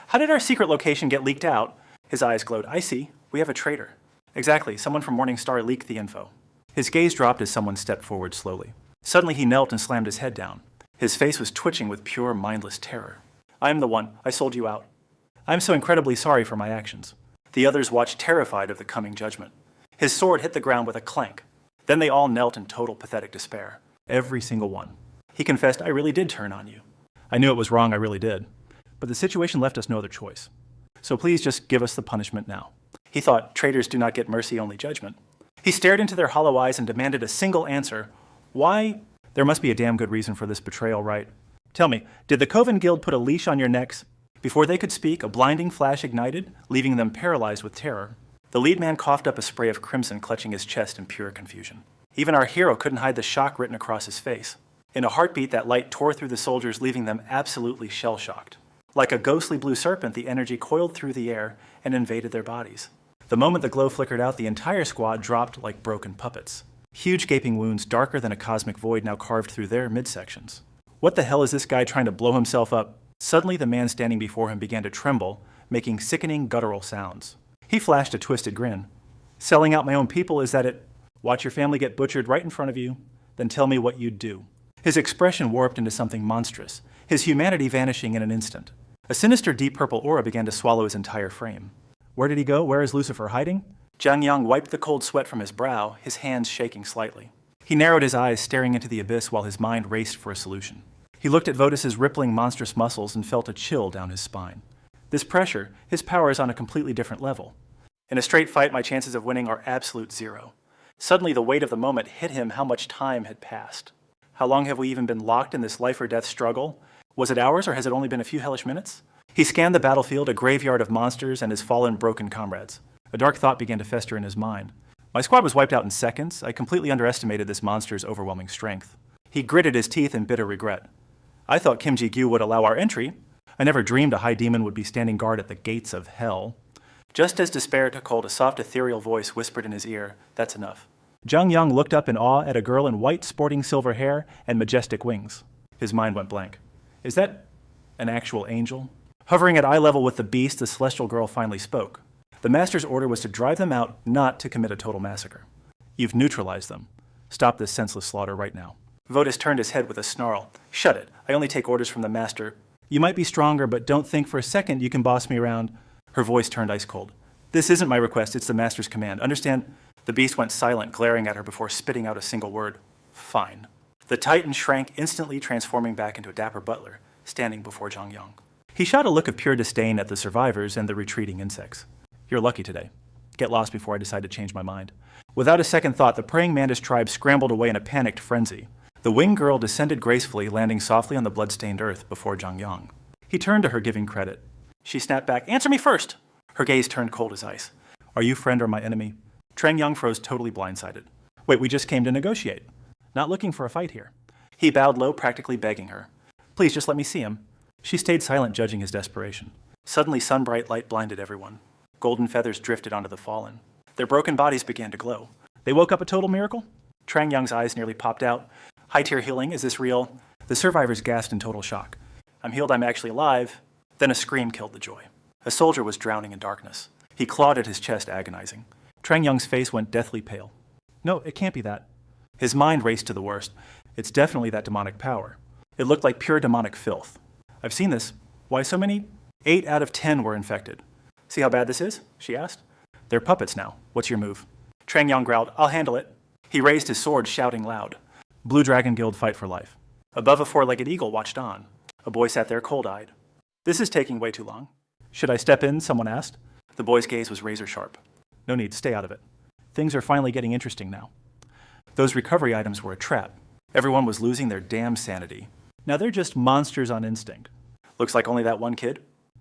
How did our secret location get leaked out?" His eyes glowed. "I see. We have a traitor." "Exactly. Someone from Morningstar leaked the info." His gaze dropped as someone stepped forward slowly. Suddenly he knelt and slammed his head down. His face was twitching with pure, mindless terror. "I am the one. I sold you out. I am so incredibly sorry for my actions." The others watched terrified of the coming judgment. His sword hit the ground with a clank. Then they all knelt in total pathetic despair. Every single one. He confessed, "I really did turn on you. I knew it was wrong, I really did. But the situation left us no other choice. So please just give us the punishment now." He thought, traitors do not get mercy, only judgment. He stared into their hollow eyes and demanded a single answer. "Why? There must be a damn good reason for this betrayal, right? Tell me, did the Coven Guild put a leash on your necks?" Before they could speak, a blinding flash ignited, leaving them paralyzed with terror. The lead man coughed up a spray of crimson, clutching his chest in pure confusion. Even our hero couldn't hide the shock written across his face. In a heartbeat, that light tore through the soldiers, leaving them absolutely shell-shocked. Like a ghostly blue serpent, the energy coiled through the air and invaded their bodies. The moment the glow flickered out, the entire squad dropped like broken puppets. Huge gaping wounds, darker than a cosmic void, now carved through their midsections. What the hell is this guy trying to blow himself up? Suddenly, the man standing before him began to tremble, making sickening guttural sounds. He flashed a twisted grin. "Selling out my own people, is that it? Watch your family get butchered right in front of you, then tell me what you'd do." His expression warped into something monstrous, his humanity vanishing in an instant. A sinister deep purple aura began to swallow his entire frame. Where did he go? Where is Lucifer hiding? Zhang Yang wiped the cold sweat from his brow, his hands shaking slightly. He narrowed his eyes, staring into the abyss while his mind raced for a solution. He looked at Votus's rippling, monstrous muscles and felt a chill down his spine. This pressure, his power is on a completely different level. In a straight fight, my chances of winning are absolute zero. Suddenly, the weight of the moment hit him how much time had passed. How long have we even been locked in this life-or-death struggle? Was it hours, or has it only been a few hellish minutes? He scanned the battlefield, a graveyard of monsters and his fallen, broken comrades. A dark thought began to fester in his mind. My squad was wiped out in seconds. I completely underestimated this monster's overwhelming strength. He gritted his teeth in bitter regret. I thought Kim Ji-gyu would allow our entry. I never dreamed a high demon would be standing guard at the gates of hell. Just as despair took hold, a soft, ethereal voice whispered in his ear, "That's enough." Zhang Yang looked up in awe at a girl in white, sporting silver hair and majestic wings. His mind went blank. Is that an actual angel? Hovering at eye level with the beast, the celestial girl finally spoke. The master's order was to drive them out, not to commit a total massacre. You've neutralized them. Stop this senseless slaughter right now. Votus turned his head with a snarl. Shut it. I only take orders from the master. You might be stronger, but don't think for a second you can boss me around. Her voice turned ice cold. This isn't my request, it's the master's command. Understand? The beast went silent, glaring at her before spitting out a single word. Fine. The titan shrank, instantly transforming back into a dapper butler, standing before Zhang Yang. He shot a look of pure disdain at the survivors and the retreating insects. You're lucky today. Get lost before I decide to change my mind. Without a second thought, the praying mantis tribe scrambled away in a panicked frenzy. The winged girl descended gracefully, landing softly on the blood-stained earth before Zhang Yang. He turned to her, giving credit. She snapped back, "Answer me first!" Her gaze turned cold as ice. Are you friend or my enemy? Trang Yang froze, totally blindsided. Wait, we just came to negotiate. Not looking for a fight here. He bowed low, practically begging her. Please, just let me see him. She stayed silent, judging his desperation. Suddenly, sun-bright light blinded everyone. Golden feathers drifted onto the fallen. Their broken bodies began to glow. They woke up a total miracle? Trang Yang's eyes nearly popped out. High-tier healing, is this real? The survivors gasped in total shock. I'm healed, I'm actually alive. Then a scream killed the joy. A soldier was drowning in darkness. He clawed at his chest, agonizing. Trang Young's face went deathly pale. No, it can't be that. His mind raced to the worst. It's definitely that demonic power. It looked like pure demonic filth. I've seen this. Why so many? 8 out of 10 were infected. See how bad this is? She asked. They're puppets now. What's your move? Trang Yang growled, I'll handle it. He raised his sword, shouting loud. Blue Dragon Guild fight for life. Above, a 4-legged eagle watched on. A boy sat there cold-eyed. This is taking way too long. Should I step in? Someone asked. The boy's gaze was razor sharp. No need, stay out of it. Things are finally getting interesting now. Those recovery items were a trap. Everyone was losing their damn sanity. Now they're just monsters on instinct. Looks like only that one kid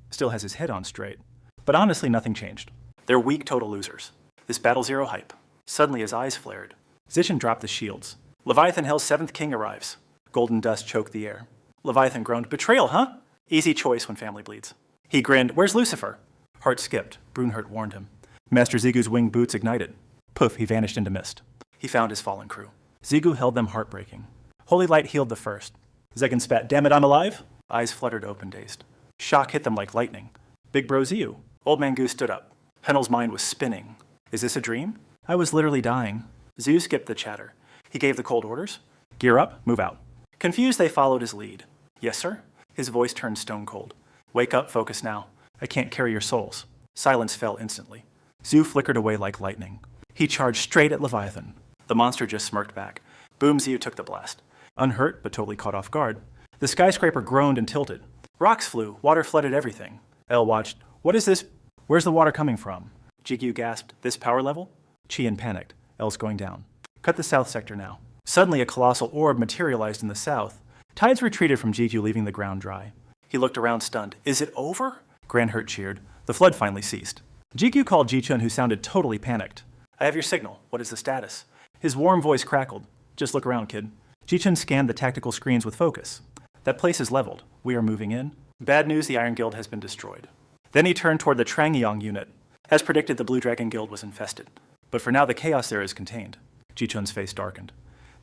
still has his head on straight. But honestly, nothing changed. They're weak total losers. This Battle Zero hype. Suddenly his eyes flared. Zishan dropped the shields. Leviathan Hell's 7th king arrives. Golden dust choked the air. Leviathan groaned, betrayal, huh? Easy choice when family bleeds. He grinned, where's Lucifer? Heart skipped. Brunhild warned him. Master Zigu's winged boots ignited. Poof, he vanished into mist. He found his fallen crew. Zigu held them heartbreaking. Holy Light healed the first. Zegan spat, damn it, I'm alive? Eyes fluttered open, dazed. Shock hit them like lightning. Big bro Ziu. Old Man Goose stood up. Henel's mind was spinning. Is this a dream? I was literally dying. Ziu skipped the chatter. He gave the cold orders. Gear up, move out. Confused, they followed his lead. Yes, sir? His voice turned stone cold. Wake up, focus now. I can't carry your souls. Silence fell instantly. Ziu flickered away like lightning. He charged straight at Leviathan. The monster just smirked back. Boom, Ziu took the blast. Unhurt, but totally caught off guard. The skyscraper groaned and tilted. Rocks flew, water flooded everything. El watched. What is this? Where's the water coming from? GQ gasped. This power level? Qian panicked. El's going down. Cut the south sector now. Suddenly a colossal orb materialized in the south. Tides retreated from GQ, leaving the ground dry. He looked around stunned. Is it over? Granhurt cheered. The flood finally ceased. GQ called Jichun, who sounded totally panicked. I have your signal. What is the status? His warm voice crackled. Just look around, kid. Jichun scanned the tactical screens with focus. That place is leveled. We are moving in. Bad news, the Iron Guild has been destroyed. Then he turned toward the Trangyong unit. As predicted, the Blue Dragon Guild was infested. But for now, the chaos there is contained. Jichun's face darkened.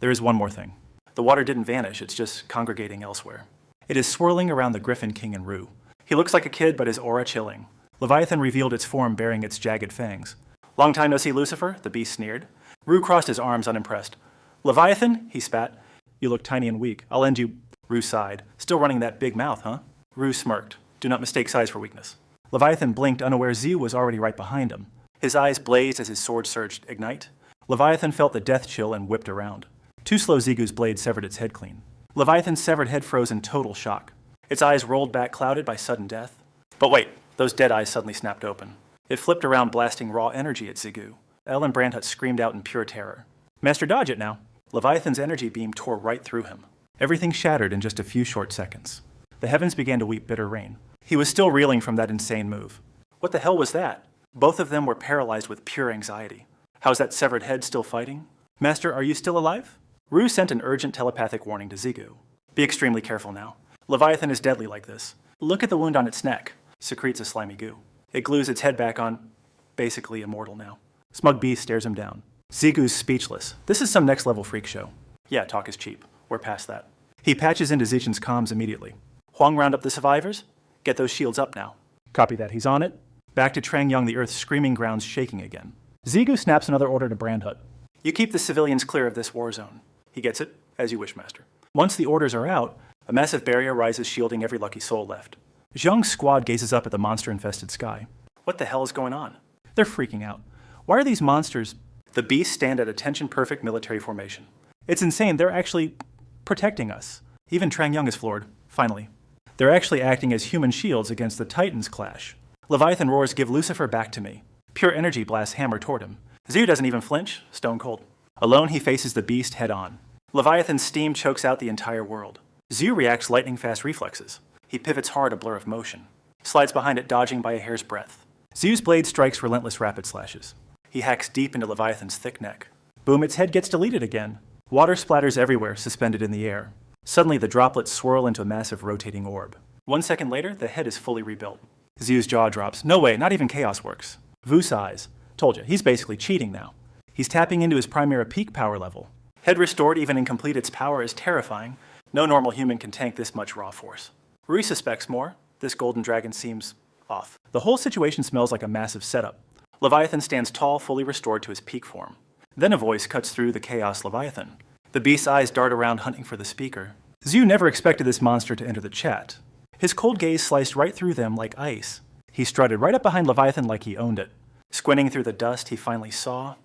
There is one more thing. The water didn't vanish, it's just congregating elsewhere. It is swirling around the Griffin King and Rue. He looks like a kid, but his aura chilling. Leviathan revealed its form bearing its jagged fangs. Long time no see, Lucifer, the beast sneered. Rue crossed his arms, unimpressed. Leviathan, he spat. You look tiny and weak. I'll end you. Rue sighed. Still running that big mouth, huh? Rue smirked. Do not mistake size for weakness. Leviathan blinked, unaware Ziu was already right behind him. His eyes blazed as his sword surged, ignite. Leviathan felt the death chill and whipped around. Too slow, Zigu's blade severed its head clean. Leviathan's severed head froze in total shock. Its eyes rolled back, clouded by sudden death. But wait, those dead eyes suddenly snapped open. It flipped around, blasting raw energy at Zigu. El and Brandhut screamed out in pure terror. Master, dodge it now. Leviathan's energy beam tore right through him. Everything shattered in just a few short seconds. The heavens began to weep bitter rain. He was still reeling from that insane move. What the hell was that? Both of them were paralyzed with pure anxiety. How's that severed head still fighting? Master, are you still alive? Rue sent an urgent telepathic warning to Zigu. Be extremely careful now. Leviathan is deadly like this. Look at the wound on its neck. Secretes a slimy goo. It glues its head back on. Basically immortal now. Smug Beast stares him down. Zigu's speechless. This is some next level freak show. Yeah, talk is cheap. We're past that. He patches into Zichen's comms immediately. Huang, round up the survivors. Get those shields up now. Copy that. He's on it. Back to Trangyong, the earth's screaming grounds shaking again. Zigu snaps another order to Brandhut. You keep the civilians clear of this war zone. He gets it. As you wish, Master. Once the orders are out, a massive barrier rises shielding every lucky soul left. Zhang's squad gazes up at the monster-infested sky. What the hell is going on? They're freaking out. Why are these monsters? The beasts stand at attention-perfect military formation. It's insane. They're actually protecting us. Even Trangyong is floored. Finally. They're actually acting as human shields against the Titans' clash. Leviathan roars, give Lucifer back to me. Pure energy blasts hammer toward him. Ziu doesn't even flinch, stone cold. Alone, he faces the beast head on. Leviathan's steam chokes out the entire world. Ziu reacts lightning-fast reflexes. He pivots hard, a blur of motion. Slides behind it, dodging by a hair's breadth. Ziu's blade strikes relentless rapid slashes. He hacks deep into Leviathan's thick neck. Boom, its head gets deleted again. Water splatters everywhere, suspended in the air. Suddenly, the droplets swirl into a massive rotating orb. 1 second later, the head is fully rebuilt. Ziu's jaw drops. No way, not even chaos works. Vu sighs. Told you, he's basically cheating now. He's tapping into his Primera peak power level. Head restored, even incomplete, its power is terrifying. No normal human can tank this much raw force. Rui suspects more. This golden dragon seems off. The whole situation smells like a massive setup. Leviathan stands tall, fully restored to his peak form. Then a voice cuts through the chaos Leviathan. The beast's eyes dart around hunting for the speaker. Zhu never expected this monster to enter the chat. His cold gaze sliced right through them like ice. He strutted right up behind Leviathan like he owned it. Squinting through the dust, he finally saw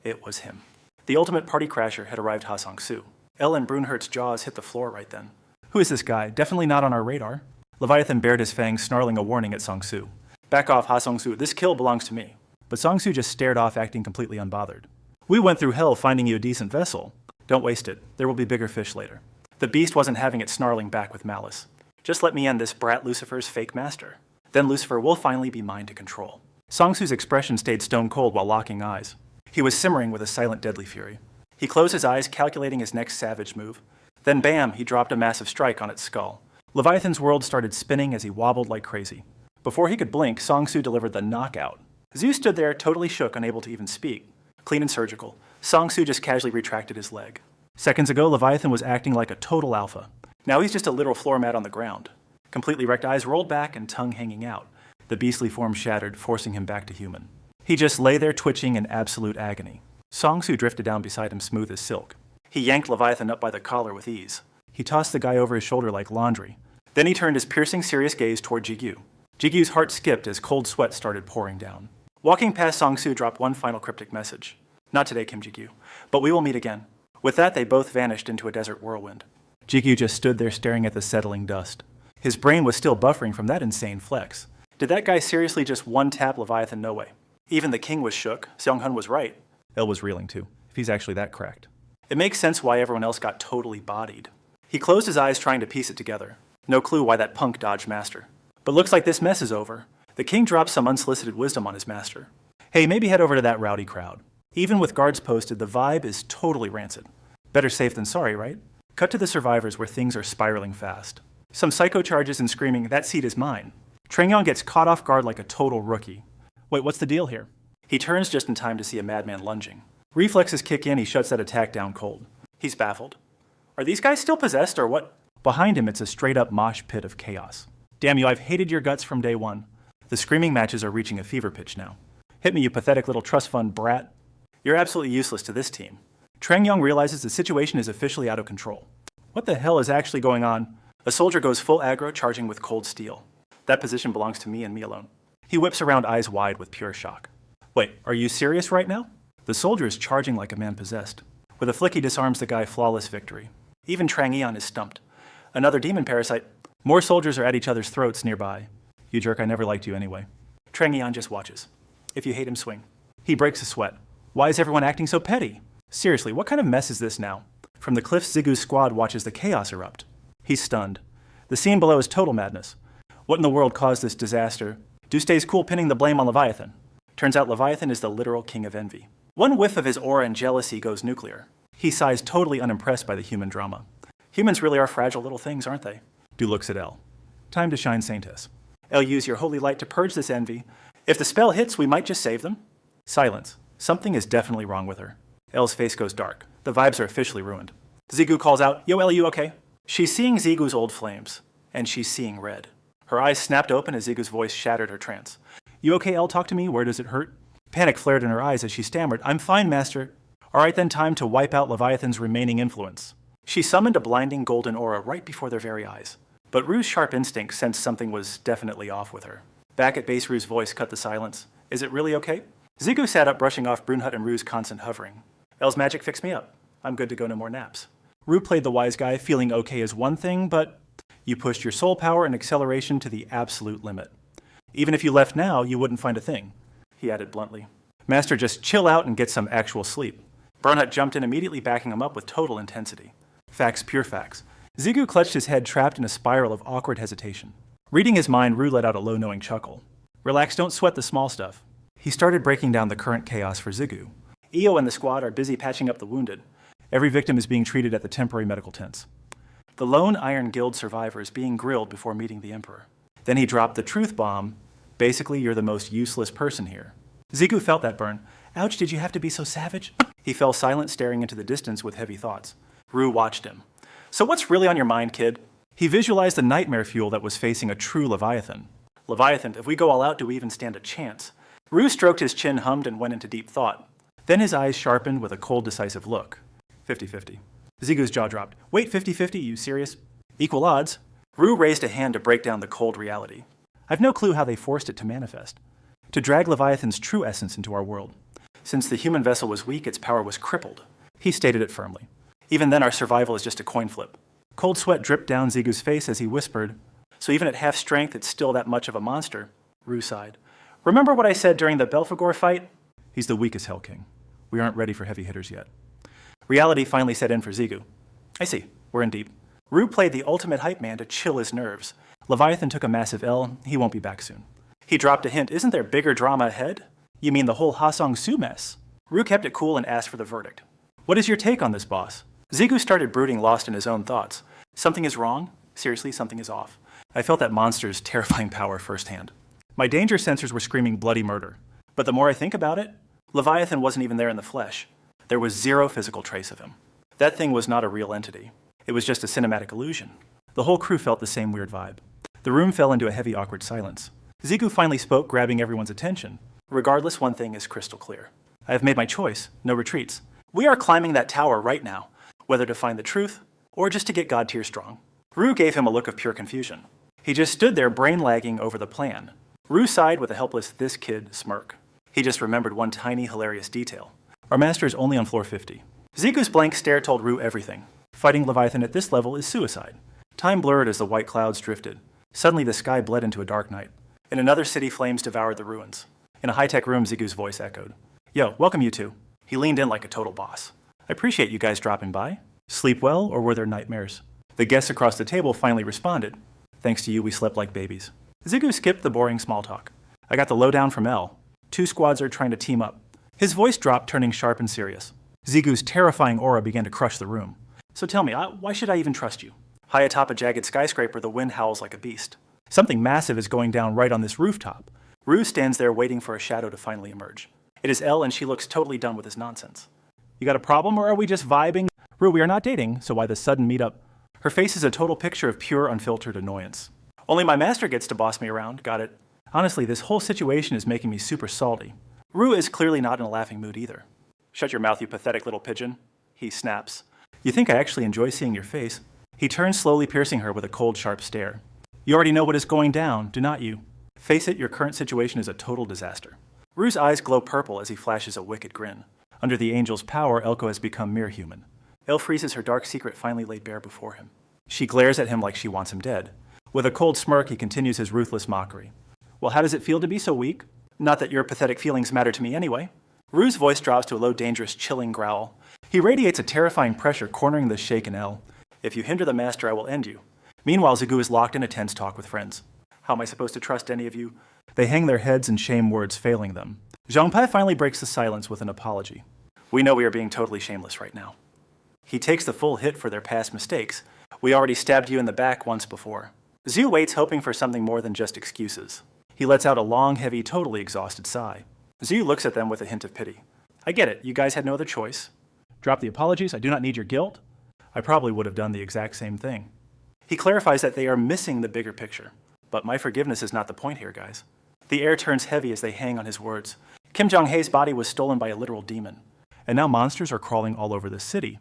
it was him. The ultimate party crasher had arrived Ha Sang-soo. Ellen Brunhurt's jaws hit the floor right then. Who is this guy? Definitely not on our radar. Leviathan bared his fangs, snarling a warning at Sang-soo. Back off, Ha Sang-soo. This kill belongs to me. But Sang-soo just stared off, acting completely unbothered. We went through hell finding you a decent vessel. Don't waste it. There will be bigger fish later. The beast wasn't having it, snarling back with malice. Just let me end this brat Lucifer's fake master. Then Lucifer will finally be mine to control. Sang-soo's expression stayed stone cold while locking eyes. He was simmering with a silent deadly fury. He closed his eyes, calculating his next savage move. Then bam, he dropped a massive strike on its skull. Leviathan's world started spinning as he wobbled like crazy. Before he could blink, Sang-soo delivered the knockout. Zhu stood there, totally shook, unable to even speak. Clean and surgical, Sang-soo just casually retracted his leg. Seconds ago, Leviathan was acting like a total alpha. Now he's just a literal floor mat on the ground. Completely wrecked eyes rolled back and tongue hanging out. The beastly form shattered, forcing him back to human. He just lay there twitching in absolute agony. Sang-soo drifted down beside him smooth as silk. He yanked Leviathan up by the collar with ease. He tossed the guy over his shoulder like laundry. Then he turned his piercing, serious gaze toward Jigyu. Jigyu's heart skipped as cold sweat started pouring down. Walking past, Sang-soo dropped one final cryptic message. Not today, Kim Jigyu, but we will meet again. With that, they both vanished into a desert whirlwind. Jigyu just stood there staring at the settling dust. His brain was still buffering from that insane flex. Did that guy seriously just one-tap Leviathan? No way. Even the king was shook. Seong-hun was right. Elle was reeling too, if he's actually that cracked. It makes sense why everyone else got totally bodied. He closed his eyes trying to piece it together. No clue why that punk dodged master. But looks like this mess is over. The king dropped some unsolicited wisdom on his master. Hey, maybe head over to that rowdy crowd. Even with guards posted, the vibe is totally rancid. Better safe than sorry, right? Cut to the survivors where things are spiraling fast. Some psycho charges and screaming, "That seat is mine." Treong gets caught off guard like a total rookie. Wait, what's the deal here? He turns just in time to see a madman lunging. Reflexes kick in, he shuts that attack down cold. He's baffled. Are these guys still possessed or what? Behind him, it's a straight-up mosh pit of chaos. Damn you, I've hated your guts from day one. The screaming matches are reaching a fever pitch now. Hit me, you pathetic little trust fund brat. You're absolutely useless to this team. Treong realizes the situation is officially out of control. What the hell is actually going on? A soldier goes full aggro, charging with cold steel. That position belongs to me and me alone. He whips around, eyes wide with pure shock. Wait, are you serious right now? The soldier is charging like a man possessed. With a flick, he disarms the guy, flawless victory. Even Treong is stumped. Another demon parasite. More soldiers are at each other's throats nearby. You jerk, I never liked you anyway. Treong just watches. If you hate him, swing. He breaks a sweat. Why is everyone acting so petty? Seriously, what kind of mess is this now? From the cliffs, Zigu's squad watches the chaos erupt. He's stunned. The scene below is total madness. What in the world caused this disaster? Du stays cool pinning the blame on Leviathan. Turns out Leviathan is the literal king of envy. One whiff of his aura and jealousy goes nuclear. He sighs, totally unimpressed by the human drama. Humans really are fragile little things, aren't they? Du looks at Elle. Time to shine, Saintess. Elle, use your holy light to purge this envy. If the spell hits, we might just save them. Silence. Something is definitely wrong with her. Elle's face goes dark. The vibes are officially ruined. Zigu calls out, "Yo, Elle, you okay?" She's seeing Zigu's old flames, and she's seeing red. Her eyes snapped open as Zigu's voice shattered her trance. "You okay, Elle? Talk to me. Where does it hurt?" Panic flared in her eyes as she stammered, "I'm fine, Master." All right then, time to wipe out Leviathan's remaining influence. She summoned a blinding golden aura right before their very eyes. But Rue's sharp instinct sensed something was definitely off with her. Back at base, Rue's voice cut the silence. "Is it really okay?" Zigu sat up, brushing off Brunhut and Rue's constant hovering. "Elle's magic fixed me up. I'm good to go, no more naps." Rue played the wise guy, feeling okay is one thing, but you pushed your soul power and acceleration to the absolute limit. Even if you left now, you wouldn't find a thing, he added bluntly. Master, just chill out and get some actual sleep. Brunhut jumped in, immediately backing him up with total intensity. Facts, pure facts. Zigu clutched his head, trapped in a spiral of awkward hesitation. Reading his mind, Rue let out a low, knowing chuckle. Relax, don't sweat the small stuff. He started breaking down the current chaos for Zigu. Io and the squad are busy patching up the wounded. Every victim is being treated at the temporary medical tents. The lone Iron Guild survivor is being grilled before meeting the Emperor. Then he dropped the truth bomb. Basically, you're the most useless person here. Zigu felt that burn. Ouch, did you have to be so savage? He fell silent, staring into the distance with heavy thoughts. Rue watched him. So what's really on your mind, kid? He visualized the nightmare fuel that was facing a true Leviathan. Leviathan, if we go all out, do we even stand a chance? Rue stroked his chin, hummed, and went into deep thought. Then his eyes sharpened with a cold, decisive look. 50-50. Zigu's jaw dropped. Wait, 50-50? You serious? Equal odds. Rue raised a hand to break down the cold reality. I've no clue how they forced it to manifest. To drag Leviathan's true essence into our world. Since the human vessel was weak, its power was crippled. He stated it firmly. Even then, our survival is just a coin flip. Cold sweat dripped down Zigu's face as he whispered, so even at half strength, it's still that much of a monster. Rue sighed. Remember what I said during the Belphegor fight? He's the weakest Hell King. We aren't ready for heavy hitters yet. Reality finally set in for Zigu. I see. We're in deep. Rue played the ultimate hype man to chill his nerves. Leviathan took a massive L. He won't be back soon. He dropped a hint. Isn't there bigger drama ahead? You mean the whole Ha Song-Su mess? Rue kept it cool and asked for the verdict. What is your take on this, boss? Zigu started brooding, lost in his own thoughts. Something is wrong. Seriously, something is off. I felt that monster's terrifying power firsthand. My danger sensors were screaming bloody murder. But the more I think about it, Leviathan wasn't even there in the flesh. There was zero physical trace of him. That thing was not a real entity. It was just a cinematic illusion. The whole crew felt the same weird vibe. The room fell into a heavy, awkward silence. Zigu finally spoke, grabbing everyone's attention. Regardless, one thing is crystal clear. I have made my choice. No retreats. We are climbing that tower right now, whether to find the truth or just to get God tier strong. Rue gave him a look of pure confusion. He just stood there, brain lagging over the plan. Rue sighed with a helpless "this kid" smirk. He just remembered one tiny, hilarious detail. Our master is only on floor 50. Zigu's blank stare told Rue everything. Fighting Leviathan at this level is suicide. Time blurred as the white clouds drifted. Suddenly the sky bled into a dark night. In another city, flames devoured the ruins. In a high-tech room, Zigu's voice echoed. Yo, welcome you two. He leaned in like a total boss. I appreciate you guys dropping by. Sleep well, or were there nightmares? The guests across the table finally responded. Thanks to you, we slept like babies. Zigu skipped the boring small talk. I got the lowdown from L. 2 squads are trying to team up. His voice dropped, turning sharp and serious. Zigu's terrifying aura began to crush the room. So tell me, why should I even trust you? High atop a jagged skyscraper, the wind howls like a beast. Something massive is going down right on this rooftop. Rue stands there waiting for a shadow to finally emerge. It is Elle, and she looks totally done with his nonsense. You got a problem, or are we just vibing? Rue, we are not dating, so why the sudden meetup? Her face is a total picture of pure, unfiltered annoyance. Only my master gets to boss me around, got it? Honestly, this whole situation is making me super salty. Rue is clearly not in a laughing mood either. Shut your mouth, you pathetic little pigeon. He snaps. You think I actually enjoy seeing your face? He turns, slowly piercing her with a cold, sharp stare. You already know what is going down, do not you? Face it, your current situation is a total disaster. Rue's eyes glow purple as he flashes a wicked grin. Under the angel's power, Elko has become mere human. Elle freezes, her dark secret finally laid bare before him. She glares at him like she wants him dead. With a cold smirk, he continues his ruthless mockery. Well, how does it feel to be so weak? Not that your pathetic feelings matter to me anyway. Rue's voice drops to a low, dangerous, chilling growl. He radiates a terrifying pressure, cornering the shaken Elle. If you hinder the master, I will end you. Meanwhile, Zigu is locked in a tense talk with friends. How am I supposed to trust any of you? They hang their heads in shame, words failing them. Zhangpai finally breaks the silence with an apology. We know we are being totally shameless right now. He takes the full hit for their past mistakes. We already stabbed you in the back once before. Zhu waits, hoping for something more than just excuses. He lets out a long, heavy, totally exhausted sigh. Zhu looks at them with a hint of pity. I get it, you guys had no other choice. Drop the apologies, I do not need your guilt. I probably would have done the exact same thing. He clarifies that they are missing the bigger picture. But my forgiveness is not the point here, guys. The air turns heavy as they hang on his words. Kim Jong-hae's body was stolen by a literal demon. And now monsters are crawling all over the city.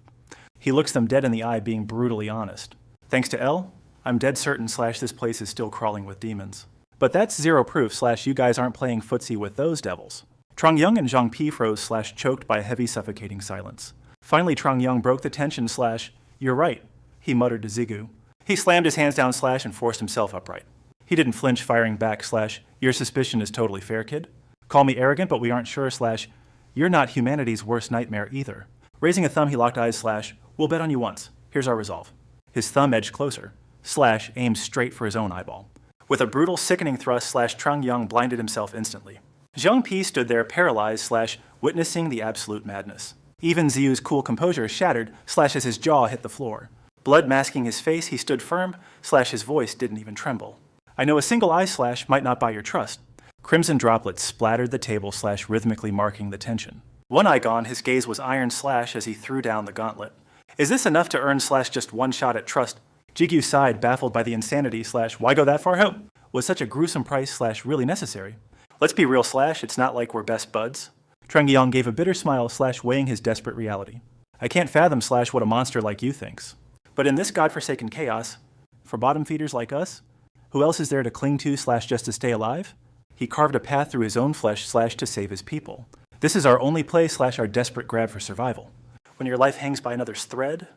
He looks them dead in the eye, being brutally honest. Thanks to Elle, I'm dead certain / this place is still crawling with demons. But that's zero proof / you guys aren't playing footsie with those devils. Trong Young and Zhang Pi froze / choked by a heavy, suffocating silence. Finally, Trong Young broke the tension / you're right, he muttered to Zigu. He slammed his hands down / and forced himself upright. He didn't flinch, firing back / your suspicion is totally fair, kid. Call me arrogant, but we aren't sure / you're not humanity's worst nightmare either. Raising a thumb, he locked eyes / we'll bet on you once. Here's our resolve. His thumb edged closer / aimed straight for his own eyeball. With a brutal, sickening thrust / Trong Young blinded himself instantly. Zhang Pi stood there paralyzed / witnessing the absolute madness. Even Ziu's cool composure shattered / as his jaw hit the floor. Blood masking his face, he stood firm / his voice didn't even tremble. I know a single eye / might not buy your trust. Crimson droplets splattered the table / rhythmically marking the tension. One eye gone, his gaze was iron / as he threw down the gauntlet. Is this enough to earn / just one shot at trust? Jigyu sighed, baffled by the insanity / why go that far out? Was such a gruesome price / really necessary? Let's be real / it's not like we're best buds. Trengyang gave a bitter smile / weighing his desperate reality. I can't fathom / what a monster like you thinks. But in this godforsaken chaos, for bottom feeders like us, who else is there to cling to / just to stay alive? He carved a path through his own flesh / to save his people. This is our only play / our desperate grab for survival. When your life hangs by another's thread,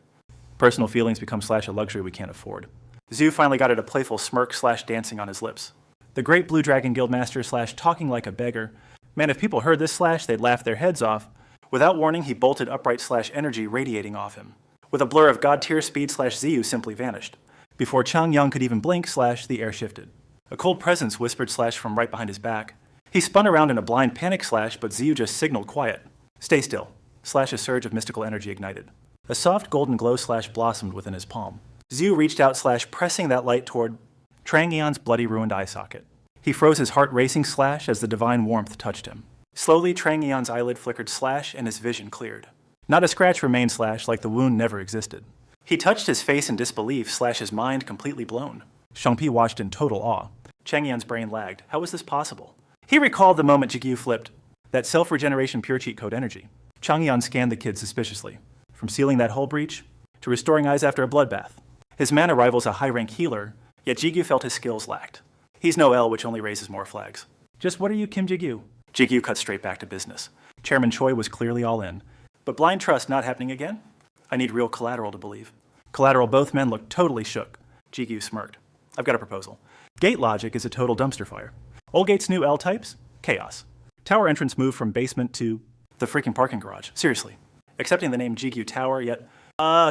personal feelings become / a luxury we can't afford. Zhu finally got at a playful smirk / dancing on his lips. The great Blue Dragon Guildmaster / talking like a beggar. Man, if people heard this / they'd laugh their heads off. Without warning, he bolted upright / energy radiating off him. With a blur of god-tier speed / Ziyu simply vanished. Before Changyang could even blink / the air shifted. A cold presence whispered / from right behind his back. He spun around in a blind panic / but Ziyu just signaled quiet. Stay still / a surge of mystical energy ignited. A soft golden glow / blossomed within his palm. Ziyu reached out / pressing that light toward Trangyan's bloody ruined eye socket. He froze his heart racing / as the divine warmth touched him. Slowly, Trangyan's eyelid flickered / and his vision cleared. Not a scratch remained / like the wound never existed. He touched his face in disbelief / his mind completely blown. Shangpi watched in total awe. Changyan's brain lagged. How was this possible? He recalled the moment Jigyu flipped. That self-regeneration pure cheat code energy. Changyan scanned the kid suspiciously. From sealing that hull breach, to restoring eyes after a bloodbath. His mana rival's a high-rank healer, yet Jigyu felt his skills lacked. He's no L, which only raises more flags. Just what are you, Kim Jigyu? Jigyu cut straight back to business. Chairman Choi was clearly all in. But blind trust not happening again? I need real collateral to believe. Collateral, both men looked totally shook. Jigyu smirked. I've got a proposal. Gate logic is a total dumpster fire. Old Gate's new L types? Chaos. Tower entrance moved from basement to the freaking parking garage. Seriously. Accepting the name Jigyu Tower, yet,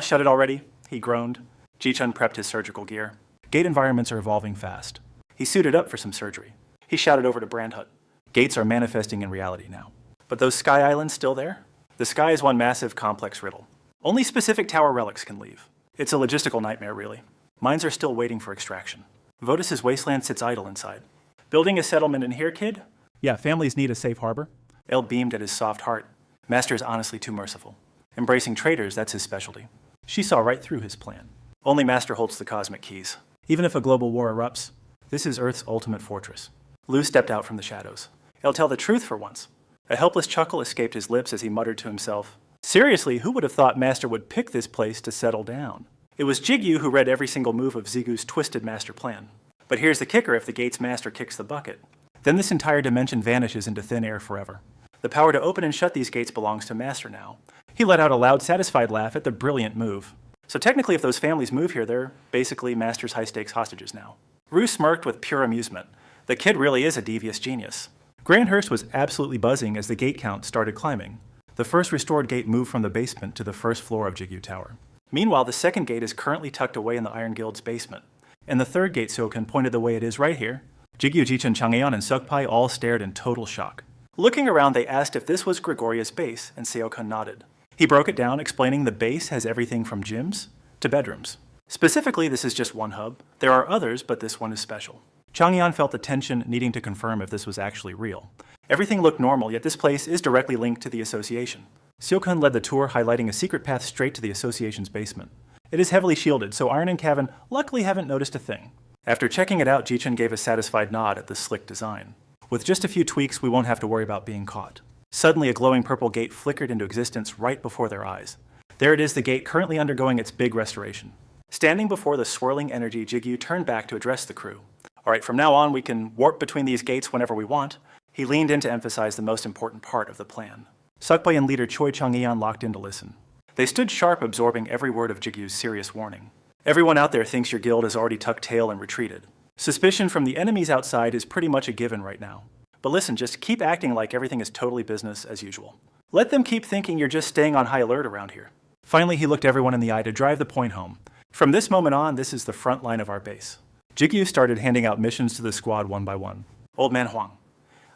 shut it already, he groaned. Ji-chun prepped his surgical gear. Gate environments are evolving fast. He suited up for some surgery. He shouted over to Brandhut. Gates are manifesting in reality now. But those sky islands still there? The sky is one massive, complex riddle. Only specific tower relics can leave. It's a logistical nightmare, really. Mines are still waiting for extraction. Votus's wasteland sits idle inside. Building a settlement in here, kid? Yeah, families need a safe harbor. El beamed at his soft heart. Master is honestly too merciful. Embracing traitors, that's his specialty. She saw right through his plan. Only Master holds the cosmic keys. Even if a global war erupts, this is Earth's ultimate fortress. Lu stepped out from the shadows. He'll tell the truth for once. A helpless chuckle escaped his lips as he muttered to himself. Seriously, who would have thought Master would pick this place to settle down? It was Jigyu who read every single move of Zigu's twisted master plan. But here's the kicker if the Gate's master kicks the bucket. Then this entire dimension vanishes into thin air forever. The power to open and shut these gates belongs to Master now. He let out a loud, satisfied laugh at the brilliant move. So technically if those families move here, they're basically Master's high-stakes hostages now. Rue smirked with pure amusement. The kid really is a devious genius. Grandhurst was absolutely buzzing as the gate count started climbing. The first restored gate moved from the basement to the first floor of Jigyu Tower. Meanwhile, the second gate is currently tucked away in the Iron Guild's basement. And the third gate Seokan pointed the way it is right here. Jigyu, Ji-chun, Chang'eon, and Sukpai all stared in total shock. Looking around, they asked if this was Gregoria's base, and Seokan nodded. He broke it down, explaining the base has everything from gyms to bedrooms. Specifically, this is just one hub. There are others, but this one is special. Chang'eon felt the tension, needing to confirm if this was actually real. Everything looked normal, yet this place is directly linked to the association. Seokan led the tour, highlighting a secret path straight to the association's basement. It is heavily shielded, so Iron and Cavan luckily haven't noticed a thing. After checking it out, Ji-chun gave a satisfied nod at the slick design. With just a few tweaks, we won't have to worry about being caught. Suddenly, a glowing purple gate flickered into existence right before their eyes. There it is, the gate currently undergoing its big restoration. Standing before the swirling energy, Jigyu turned back to address the crew. All right, from now on, we can warp between these gates whenever we want. He leaned in to emphasize the most important part of the plan. Sukpai and leader Choi Chang'eon locked in to listen. They stood sharp, absorbing every word of Jigyu's serious warning. Everyone out there thinks your guild has already tucked tail and retreated. Suspicion from the enemies outside is pretty much a given right now. But listen, just keep acting like everything is totally business as usual. Let them keep thinking you're just staying on high alert around here. Finally, he looked everyone in the eye to drive the point home. From this moment on, this is the front line of our base. Jigyu started handing out missions to the squad one by one. Old Man Huang,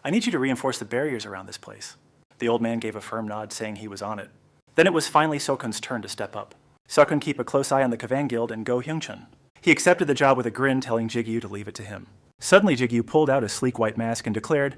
I need you to reinforce the barriers around this place. The old man gave a firm nod, saying he was on it. Then it was finally Seokun's turn to step up. Seokun keep a close eye on the Kavan Guild and Go Hyungchun. He accepted the job with a grin, telling Jigyu to leave it to him. Suddenly, Jigyu pulled out a sleek white mask and declared,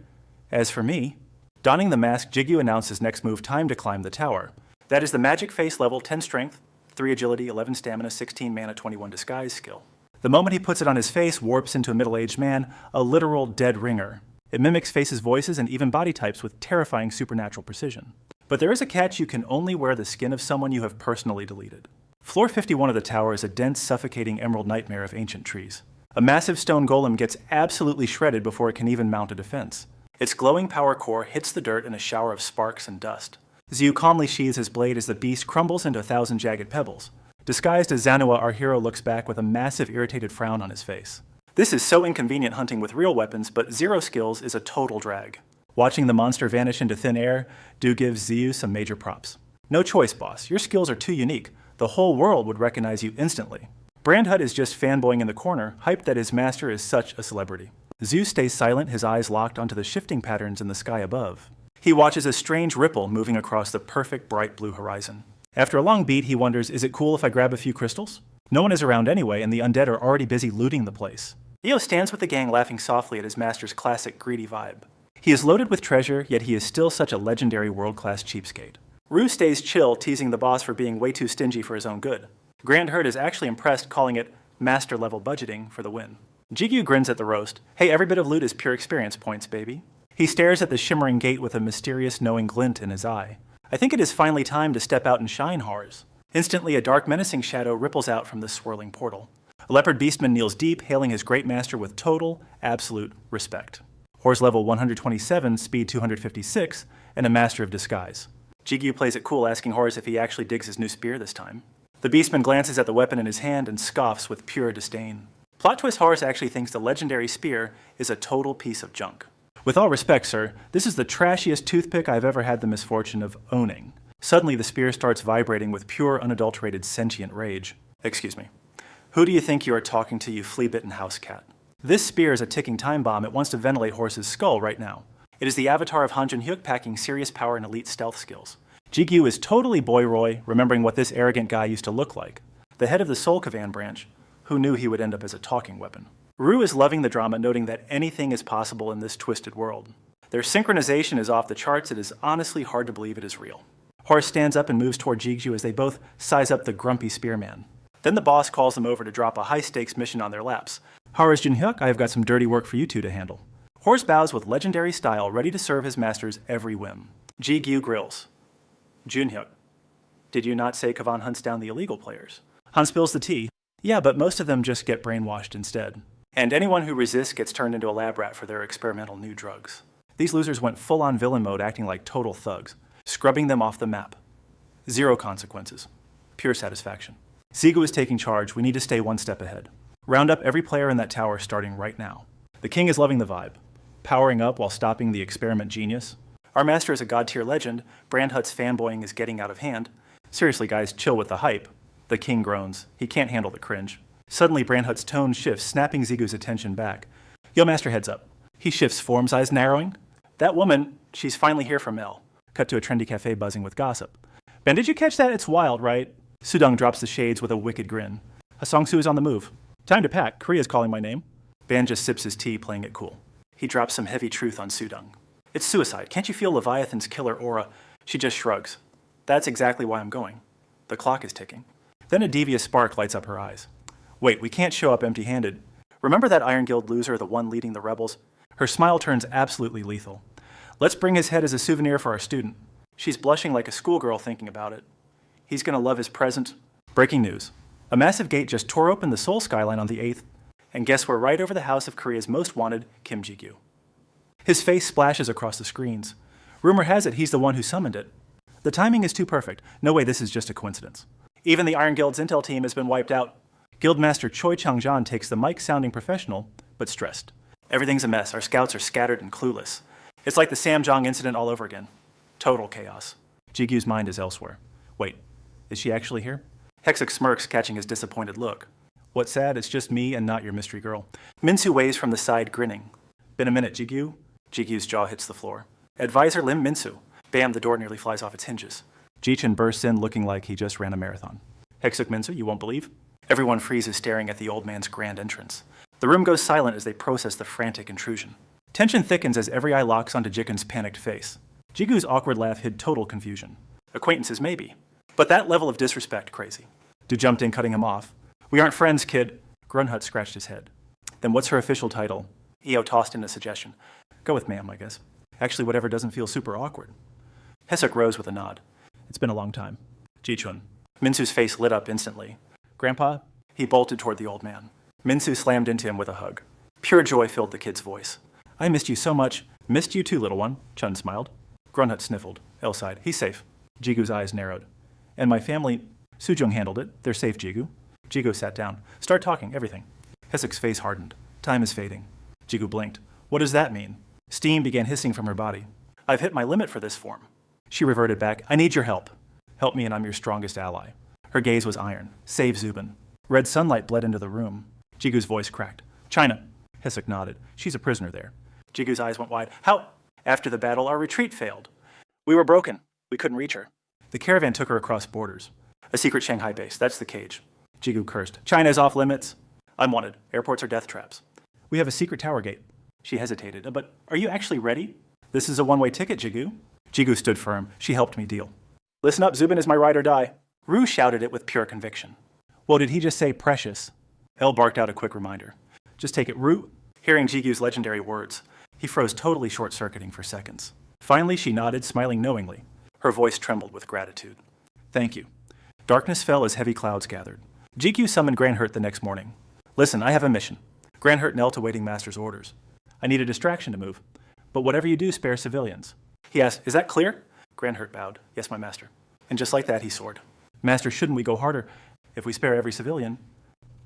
"As for me," donning the mask, Jigyu announced his next move time to climb the tower. That is the magic face level 10 strength, 3 agility, 11 stamina, 16 mana, 21 disguise skill. The moment he puts it on his face, warps into a middle-aged man, a literal dead ringer. It mimics faces, voices, and even body types with terrifying supernatural precision. But there is a catch: you can only wear the skin of someone you have personally deleted. Floor 51 of the tower is a dense, suffocating emerald nightmare of ancient trees. A massive stone golem gets absolutely shredded before it can even mount a defense. Its glowing power core hits the dirt in a shower of sparks and dust. Xiu calmly sheathes his blade as the beast crumbles into 1,000 jagged pebbles. Disguised as MANHWA, our hero looks back with a massive, irritated frown on his face. This is so inconvenient hunting with real weapons, but 0 skills is a total drag. Watching the monster vanish into thin air do give Xiu some major props. No choice, boss. Your skills are too unique. The whole world would recognize you instantly. Brandhut is just fanboying in the corner, hyped that his master is such a celebrity. Xiu stays silent, his eyes locked onto the shifting patterns in the sky above. He watches a strange ripple moving across the perfect bright blue horizon. After a long beat, he wonders, is it cool if I grab a few crystals? No one is around anyway, and the undead are already busy looting the place. Io stands with the gang, laughing softly at his master's classic greedy vibe. He is loaded with treasure, yet he is still such a legendary world-class cheapskate. Rue stays chill, teasing the boss for being way too stingy for his own good. Grand Herd is actually impressed, calling it master-level budgeting for the win. Jigyu grins at the roast. Hey, every bit of loot is pure experience points, baby. He stares at the shimmering gate with a mysterious, knowing glint in his eye. I think it is finally time to step out and shine, Hars. Instantly, a dark, menacing shadow ripples out from the swirling portal. A leopard beastman kneels deep, hailing his great master with total, absolute respect. Hors level 127, speed 256, and a master of disguise. Jigyu plays it cool, asking Hors if he actually digs his new spear this time. The beastman glances at the weapon in his hand and scoffs with pure disdain. Plot twist: Hors actually thinks the legendary spear is a total piece of junk. With all respect, sir, this is the trashiest toothpick I've ever had the misfortune of owning. Suddenly, the spear starts vibrating with pure, unadulterated, sentient rage. Excuse me. Who do you think you are talking to, you flea-bitten house cat? This spear is a ticking time bomb. It wants to ventilate Horse's skull right now. It is the avatar of Han Jun-hyuk, packing serious power and elite stealth skills. Jigyu is totally boy-roy, remembering what this arrogant guy used to look like. The head of the Soul Kavan branch. Who knew he would end up as a talking weapon? Rue is loving the drama, noting that anything is possible in this twisted world. Their synchronization is off the charts. It is honestly hard to believe it is real. Horse stands up and moves toward Jigyu as they both size up the grumpy spearman. Then the boss calls them over to drop a high-stakes mission on their laps. Hars Jun-hyuk, I have got some dirty work for you two to handle. Horse bows with legendary style, ready to serve his master's every whim. Jigyu grills. Jun-hyuk, did you not say Kavan hunts down the illegal players? Han spills the tea. Yeah, but most of them just get brainwashed instead. And anyone who resists gets turned into a lab rat for their experimental new drugs. These losers went full-on villain mode, acting like total thugs, scrubbing them off the map. 0 consequences. Pure satisfaction. Xigu is taking charge. We need to stay one step ahead. Round up every player in that tower starting right now. The king is loving the vibe. Powering up while stopping the experiment genius. Our master is a god-tier legend. Brandhut's fanboying is getting out of hand. Seriously, guys, chill with the hype. The king groans. He can't handle the cringe. Suddenly, Brandhut's tone shifts, snapping Xigu's attention back. Yo, master, heads up. He shifts forms, eyes narrowing. That woman, she's finally here from Mel. Cut to a trendy cafe buzzing with gossip. Ben, did you catch that? It's wild, right? Sudong drops the shades with a wicked grin. Song-su is on the move. Time to pack. Korea's calling my name. Ban just sips his tea, playing it cool. He drops some heavy truth on Sudong. It's suicide. Can't you feel Leviathan's killer aura? She just shrugs. That's exactly why I'm going. The clock is ticking. Then a devious spark lights up her eyes. Wait, we can't show up empty-handed. Remember that Iron Guild loser, the one leading the rebels? Her smile turns absolutely lethal. Let's bring his head as a souvenir for our student. She's blushing like a schoolgirl thinking about it. He's gonna love his present. Breaking news. A massive gate just tore open the Seoul skyline on the 8th, and guess we're right over the house of Korea's most wanted, Kim Ji-gyu. His face splashes across the screens. Rumor has it he's the one who summoned it. The timing is too perfect. No way this is just a coincidence. Even the Iron Guild's intel team has been wiped out. Guildmaster Choi Chang-jan takes the mic, sounding professional, but stressed. Everything's a mess. Our scouts are scattered and clueless. It's like the Samjong incident all over again. Total chaos. Jigu's mind is elsewhere. Wait, is she actually here? Hexuk smirks, catching his disappointed look. What's sad, it's just me and not your mystery girl. Minsu waves from the side, grinning. Been a minute, Jigu? Jigu's jaw hits the floor. Advisor Lim Minsu. Bam, the door nearly flies off its hinges. Jichin bursts in looking like he just ran a marathon. Hexuk Minsu, you won't believe? Everyone freezes, staring at the old man's grand entrance. The room goes silent as they process the frantic intrusion. Tension thickens as every eye locks onto Jikin's panicked face. Jigu's awkward laugh hid total confusion. Acquaintances, maybe. But that level of disrespect, crazy. Du jumped in, cutting him off. We aren't friends, kid. Grunhut scratched his head. Then what's her official title? Eo tossed in a suggestion. Go with ma'am, I guess. Actually, whatever doesn't feel super awkward. Hesek rose with a nod. It's been a long time. Jichun. Minsu's face lit up instantly. Grandpa? He bolted toward the old man. Minsu slammed into him with a hug. Pure joy filled the kid's voice. I missed you so much. Missed you too, little one, Chun smiled. Grunhut sniffled. El sighed. He's safe. Jigu's eyes narrowed. And my family... Sujung handled it. They're safe, Jigu. Jigu sat down. Start talking, everything. Hesek's face hardened. Time is fading. Jigu blinked. What does that mean? Steam began hissing from her body. I've hit my limit for this form. She reverted back. I need your help. Help me and I'm your strongest ally. Her gaze was iron. Save Zubin. Red sunlight bled into the room. Jigu's voice cracked. China. Hesek nodded. She's a prisoner there. Jigu's eyes went wide. How? After the battle, our retreat failed. We were broken. We couldn't reach her. The caravan took her across borders. A secret Shanghai base. That's the cage. Jigu cursed. China is off limits. I'm wanted. Airports are death traps. We have a secret tower gate. She hesitated. But are you actually ready? This is a one-way ticket, Jigu. Jigu stood firm. She helped me deal. Listen up, Zubin is my ride or die. Ru shouted it with pure conviction. Well, did he just say precious? El barked out a quick reminder. Just take it, Ru. Hearing Jigu's legendary words, he froze, totally short-circuiting for seconds. Finally, she nodded, smiling knowingly. Her voice trembled with gratitude. Thank you. Darkness fell as heavy clouds gathered. Jigu summoned Granhurt the next morning. Listen, I have a mission. Granhurt knelt awaiting Master's orders. I need a distraction to move. But whatever you do, spare civilians. He asked, is that clear? Granhurt bowed. Yes, my master. And just like that, he soared. Master, shouldn't we go harder? If we spare every civilian,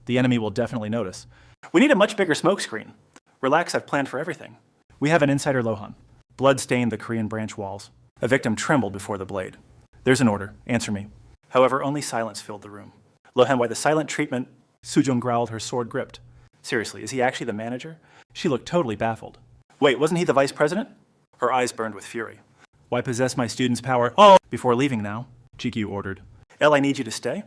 the enemy will definitely notice. We need a much bigger smoke screen. Relax, I've planned for everything. We have an insider Lohan. Blood stained the Korean branch walls. A victim trembled before the blade. There's an order. Answer me. However, only silence filled the room. Lohan, why the silent treatment? Sujung growled, her sword gripped. Seriously, is he actually the manager? She looked totally baffled. Wait, wasn't he the vice president? Her eyes burned with fury. Why possess my student's power? Oh! Before leaving now, GQ ordered. El, I need you to stay.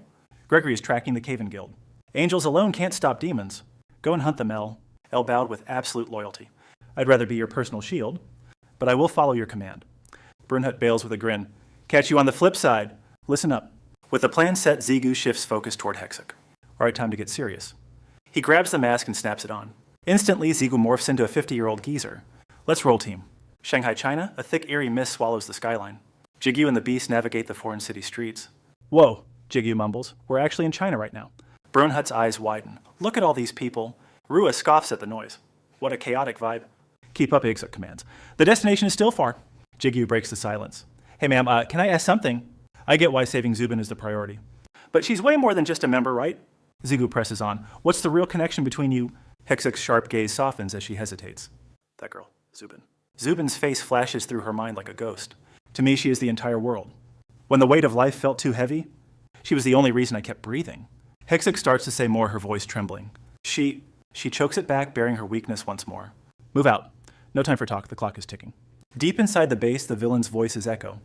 Gregory is tracking the Caven Guild. Angels alone can't stop demons. Go and hunt them, El. El bowed with absolute loyalty. I'd rather be your personal shield, but I will follow your command. Brunhut bails with a grin. Catch you on the flip side. Listen up. With the plan set, Zigu shifts focus toward Hexek. All right, time to get serious. He grabs the mask and snaps it on. Instantly, Zigu morphs into a 50-year-old geezer. Let's roll, team. Shanghai, China, a thick, eerie mist swallows the skyline. Jigyu and the Beast navigate the foreign city streets. Whoa, Jigyu mumbles. We're actually in China right now. Brunhut's eyes widen. Look at all these people. Rua scoffs at the noise. What a chaotic vibe. Keep up, Ixuk commands. The destination is still far. Jigyu breaks the silence. Hey, ma'am, can I ask something? I get why saving Zubin is the priority. But she's way more than just a member, right? Zigu presses on. What's the real connection between you? Hexek's sharp gaze softens as she hesitates. That girl, Zubin. Zubin's face flashes through her mind like a ghost. To me, she is the entire world. When the weight of life felt too heavy, she was the only reason I kept breathing. Hexek starts to say more, her voice trembling. She chokes it back, bearing her weakness once more. Move out. No time for talk, the clock is ticking. Deep inside the base, the villain's voices echo.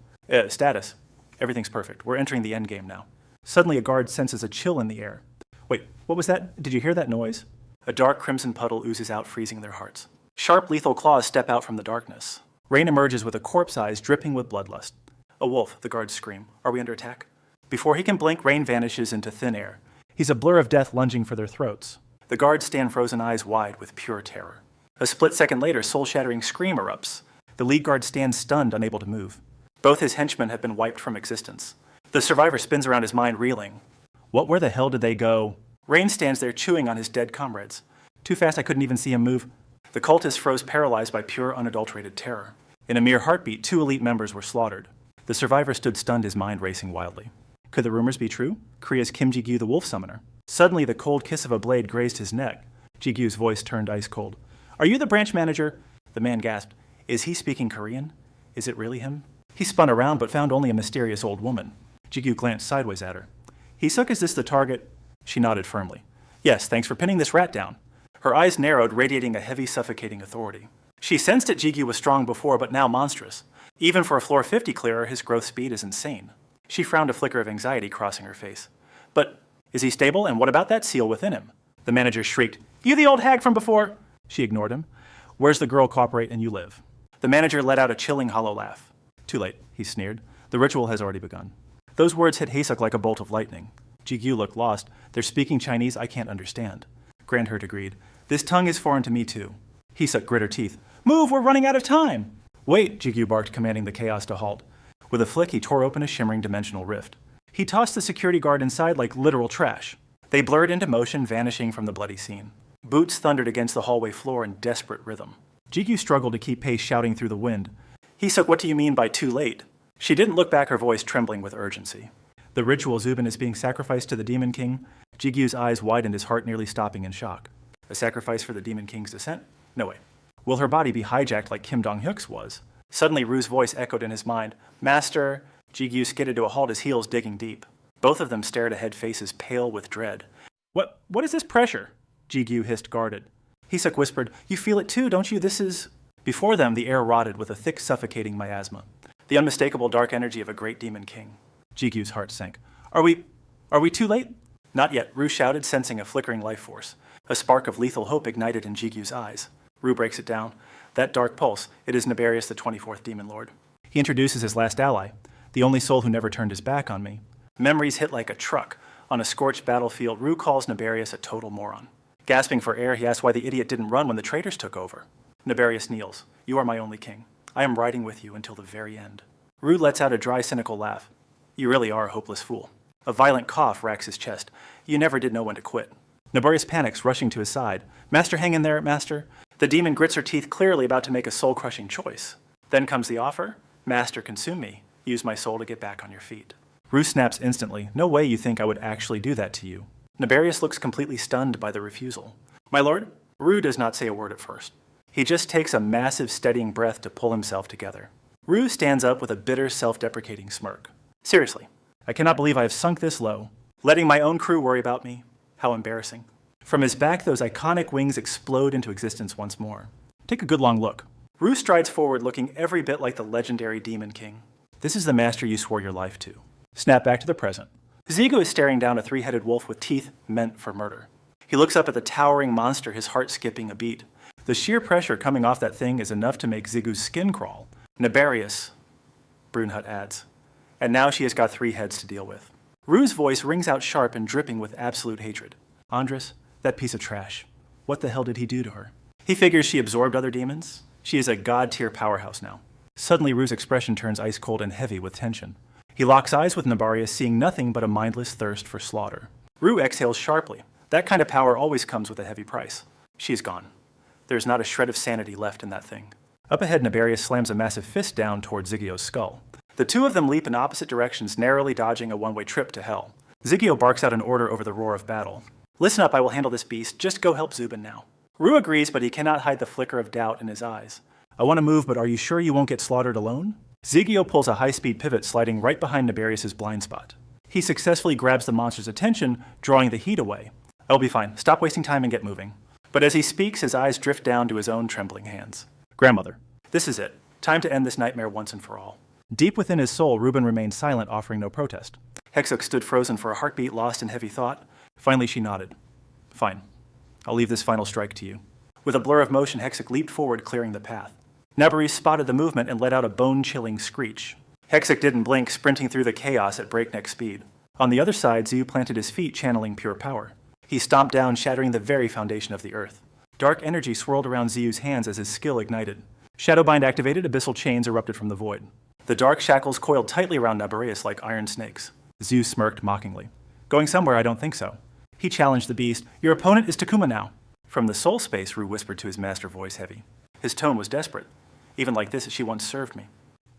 Status. Everything's perfect. We're entering the endgame now. Suddenly, a guard senses a chill in the air. Wait, what was that? Did you hear that noise? A dark crimson puddle oozes out, freezing their hearts. Sharp, lethal claws step out from the darkness. Rain emerges with a corpse eyes dripping with bloodlust. A wolf, the guards scream. Are we under attack? Before he can blink, Rain vanishes into thin air. He's a blur of death lunging for their throats. The guards stand frozen eyes wide with pure terror. A split second later, soul-shattering scream erupts. The lead guard stands stunned, unable to move. Both his henchmen have been wiped from existence. The survivor spins around his mind, reeling. Where the hell did they go? Rain stands there chewing on his dead comrades. Too fast I couldn't even see him move. The cultist froze paralyzed by pure, unadulterated terror. In a mere heartbeat, 2 elite members were slaughtered. The survivor stood stunned, his mind racing wildly. Could the rumors be true? Korea's Kim Ji-gyu, the wolf summoner. Suddenly, the cold kiss of a blade grazed his neck. Ji-gyu's voice turned ice cold. Are you the branch manager? The man gasped. Is he speaking Korean? Is it really him? He spun around, but found only a mysterious old woman. Ji-gyu glanced sideways at her. Hisuk, is this the target? She nodded firmly. Yes, thanks for pinning this rat down. Her eyes narrowed, radiating a heavy, suffocating authority. She sensed that Ji-gyu was strong before, but now monstrous. Even for a floor 50 clearer, his growth speed is insane. She frowned, a flicker of anxiety crossing her face. But is he stable, and what about that seal within him? The manager shrieked. You the old hag from before? She ignored him. Where's the girl? Cooperate and you live. The manager let out a chilling, hollow laugh. Too late, he sneered. The ritual has already begun. Those words hit Hasek like a bolt of lightning. Jigyu looked lost. They're speaking Chinese I can't understand. Grandherd agreed. This tongue is foreign to me too. Hisuk grit her teeth. Move, we're running out of time! Wait, Jigyu barked, commanding the chaos to halt. With a flick, he tore open a shimmering dimensional rift. He tossed the security guard inside like literal trash. They blurred into motion, vanishing from the bloody scene. Boots thundered against the hallway floor in desperate rhythm. Jigyu struggled to keep pace, shouting through the wind. Hisuk, what do you mean by too late? She didn't look back, her voice trembling with urgency. The ritual Zubin is being sacrificed to the Demon King. Jigyu's eyes widened, his heart nearly stopping in shock. A sacrifice for the Demon King's descent? No way. Will her body be hijacked like Kim Dong-hyuk's was? Suddenly, Rue's voice echoed in his mind. Master! Jigyu skidded to a halt, his heels digging deep. Both of them stared ahead, faces pale with dread. What is this pressure? Jigyu hissed, guarded. Hisuk whispered, You feel it too, don't you? This is... Before them, the air rotted with a thick, suffocating miasma. The unmistakable dark energy of a great demon king. Jigyu's heart sank. Are we too late? Not yet, Rue shouted, sensing a flickering life force. A spark of lethal hope ignited in Jigyu's eyes. Rue breaks it down. That dark pulse, it is Nabarius, the 24th Demon Lord. He introduces his last ally, the only soul who never turned his back on me. Memories hit like a truck. On a scorched battlefield, Rue calls Nabarius a total moron. Gasping for air, he asks why the idiot didn't run when the traitors took over. Nabarius kneels. You are my only king. I am riding with you until the very end. Rue lets out a dry, cynical laugh. You really are a hopeless fool. A violent cough racks his chest. You never did know when to quit. Nabarius panics, rushing to his side. Master, hang in there, Master. The demon grits her teeth, clearly about to make a soul-crushing choice. Then comes the offer. Master, consume me. Use my soul to get back on your feet. Rue snaps instantly. No way you think I would actually do that to you. Nabarius looks completely stunned by the refusal. My lord? Rue does not say a word at first. He just takes a massive, steadying breath to pull himself together. Rue stands up with a bitter, self-deprecating smirk. Seriously, I cannot believe I have sunk this low. Letting my own crew worry about me? How embarrassing. From his back, those iconic wings explode into existence once more. Take a good long look. Rue strides forward, looking every bit like the legendary Demon King. This is the master you swore your life to. Snap back to the present. Zigu is staring down a three-headed wolf with teeth meant for murder. He looks up at the towering monster, his heart skipping a beat. The sheer pressure coming off that thing is enough to make Zigu's skin crawl. Nabarius, Brunhut adds. And now she has got 3 heads to deal with. Rue's voice rings out sharp and dripping with absolute hatred. Andres, that piece of trash. What the hell did he do to her? He figures she absorbed other demons. She is a god-tier powerhouse now. Suddenly, Rue's expression turns ice-cold and heavy with tension. He locks eyes with Nabarius, seeing nothing but a mindless thirst for slaughter. Rue exhales sharply. That kind of power always comes with a heavy price. She is gone. There is not a shred of sanity left in that thing. Up ahead, Nabarius slams a massive fist down toward Zigio's skull. The two of them leap in opposite directions, narrowly dodging a one-way trip to hell. Zigio barks out an order over the roar of battle. Listen up, I will handle this beast. Just go help Zubin now. Rue agrees, but he cannot hide the flicker of doubt in his eyes. I want to move, but are you sure you won't get slaughtered alone? Zigio pulls a high-speed pivot, sliding right behind Nabarius' blind spot. He successfully grabs the monster's attention, drawing the heat away. I'll be fine. Stop wasting time and get moving. But as he speaks, his eyes drift down to his own trembling hands. Grandmother, this is it. Time to end this nightmare once and for all. Deep within his soul, Reuben remained silent, offering no protest. Hexuk stood frozen for a heartbeat, lost in heavy thought. Finally, she nodded. Fine. I'll leave this final strike to you. With a blur of motion, Hexuk leaped forward, clearing the path. Nabaris spotted the movement and let out a bone-chilling screech. Hexuk didn't blink, sprinting through the chaos at breakneck speed. On the other side, Ziyu planted his feet, channeling pure power. He stomped down, shattering the very foundation of the earth. Dark energy swirled around Ziyu's hands as his skill ignited. Shadowbind activated, abyssal chains erupted from the void. The dark shackles coiled tightly around Nabarius like iron snakes. Ziyu smirked mockingly. Going somewhere, I don't think so. He challenged the beast. Your opponent is Takuma now. From the soul space, Rue whispered to his master, voice heavy. His tone was desperate. Even like this, she once served me.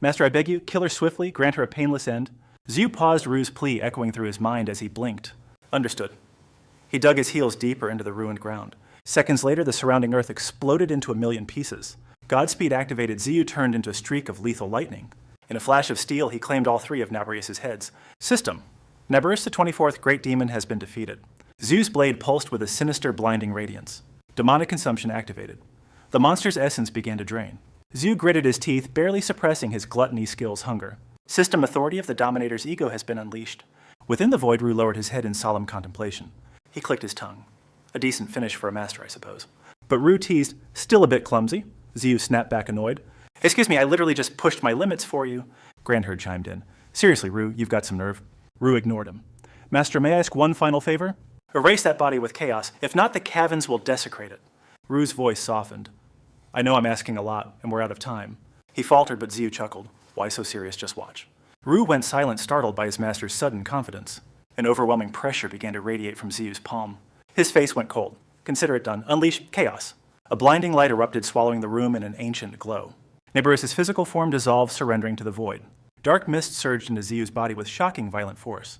Master, I beg you, kill her swiftly, grant her a painless end. Ziyu paused, Rue's plea echoing through his mind as he blinked. Understood. He dug his heels deeper into the ruined ground. Seconds later, the surrounding earth exploded into a million pieces. Godspeed activated, Ziyu turned into a streak of lethal lightning. In a flash of steel, he claimed all 3 of Nabarius' heads. System. Nabarius the 24th Great Demon has been defeated. Ziyu's blade pulsed with a sinister, blinding radiance. Demonic consumption activated. The monster's essence began to drain. Ziyu gritted his teeth, barely suppressing his gluttony skill's hunger. System authority of the Dominator's ego has been unleashed. Within the void, Rue lowered his head in solemn contemplation. He clicked his tongue. A decent finish for a master, I suppose. But Rue teased, still a bit clumsy. Ziyu snapped back, annoyed. Excuse me, I literally just pushed my limits for you. Grandherd chimed in. Seriously, Rue, you've got some nerve. Rue ignored him. Master, may I ask one final favor? Erase that body with chaos. If not, the Cavans will desecrate it. Ru's voice softened. I know I'm asking a lot, and we're out of time. He faltered, but Ziyu chuckled. Why so serious? Just watch. Ru went silent, startled by his master's sudden confidence. An overwhelming pressure began to radiate from Ziyu's palm. His face went cold. Consider it done. Unleash chaos. A blinding light erupted, swallowing the room in an ancient glow. Neburis's physical form dissolved, surrendering to the void. Dark mist surged into Ziyu's body with shocking, violent force.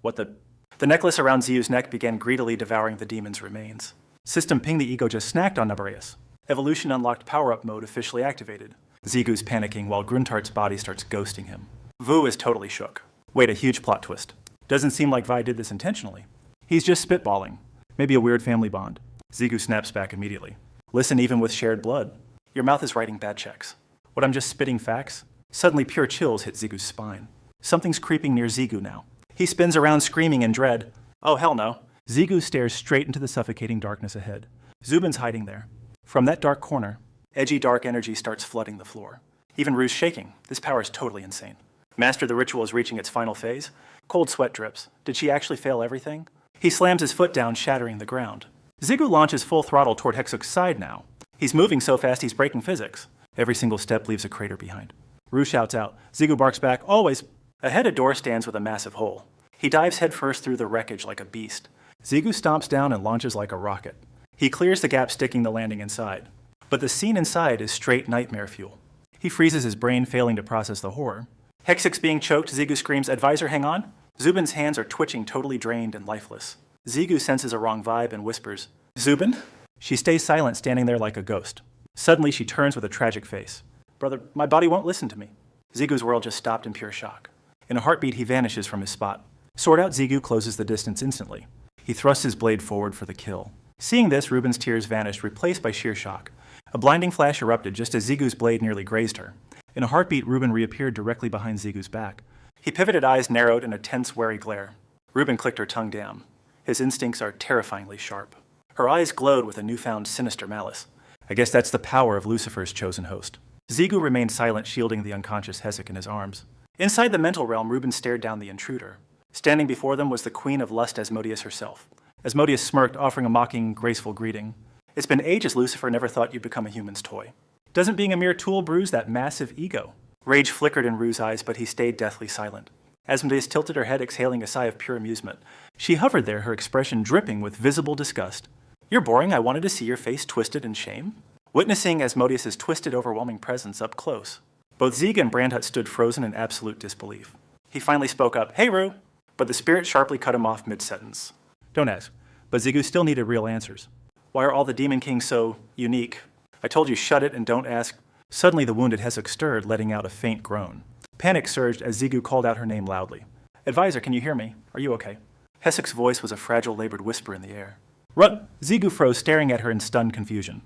What the... The necklace around Ziyu's neck began greedily devouring the demon's remains. System Ping the Ego just snacked on Neburis. Evolution unlocked power-up mode officially activated. Zigu's panicking while Gruntart's body starts ghosting him. Vu is totally shook. Wait, a huge plot twist. Doesn't seem like Vi did this intentionally. He's just spitballing. Maybe a weird family bond. Zigu snaps back immediately. Listen, even with shared blood. Your mouth is writing bad checks. What, I'm just spitting facts? Suddenly pure chills hit Zigu's spine. Something's creeping near Zigu now. He spins around screaming in dread. Oh, hell no. Zigu stares straight into the suffocating darkness ahead. Zubin's hiding there. From that dark corner, edgy dark energy starts flooding the floor. Even Ru's shaking. This power is totally insane. Master, the ritual is reaching its final phase. Cold sweat drips. Did she actually fail everything? He slams his foot down, shattering the ground. Zigu launches full throttle toward Hexuk's side now. He's moving so fast he's breaking physics. Every single step leaves a crater behind. Ru shouts out. Zigu barks back, always. Ahead, a door stands with a massive hole. He dives headfirst through the wreckage like a beast. Zigu stomps down and launches like a rocket. He clears the gap, sticking the landing inside. But the scene inside is straight nightmare fuel. He freezes his brain, failing to process the horror. Hexuk's being choked. Zigu screams, Advisor, hang on. Zubin's hands are twitching, totally drained and lifeless. Zigu senses a wrong vibe and whispers, Zubin? She stays silent, standing there like a ghost. Suddenly, she turns with a tragic face. Brother, my body won't listen to me. Zigu's world just stopped in pure shock. In a heartbeat, he vanishes from his spot. Sword out, Zigu closes the distance instantly. He thrusts his blade forward for the kill. Seeing this, Ruben's tears vanished, replaced by sheer shock. A blinding flash erupted just as Zigu's blade nearly grazed her. In a heartbeat, Ruben reappeared directly behind Zigu's back. He pivoted, eyes narrowed in a tense, wary glare. Ruben clicked her tongue down. His instincts are terrifyingly sharp. Her eyes glowed with a newfound sinister malice. I guess that's the power of Lucifer's chosen host. Zigu remained silent, shielding the unconscious Hesek in his arms. Inside the mental realm, Ruben stared down the intruder. Standing before them was the queen of lust, Asmodeus herself. Asmodeus smirked, offering a mocking, graceful greeting. It's been ages Lucifer never thought you'd become a human's toy. Doesn't being a mere tool bruise that massive ego? Rage flickered in Ru's eyes, but he stayed deathly silent. Asmodeus tilted her head, exhaling a sigh of pure amusement. She hovered there, her expression dripping with visible disgust. You're boring. I wanted to see your face twisted in shame. Witnessing Asmodeus' twisted, overwhelming presence up close, both Ziga and Brandhut stood frozen in absolute disbelief. He finally spoke up, Hey, Ru! But the spirit sharply cut him off mid-sentence. Don't ask. But Zigu still needed real answers. Why are all the Demon Kings so unique? I told you shut it and don't ask. Suddenly the wounded Hesek stirred, letting out a faint groan. Panic surged as Zigu called out her name loudly. Advisor, can you hear me? Are you okay? Hesek's voice was a fragile, labored whisper in the air. Run! Zigu froze, staring at her in stunned confusion.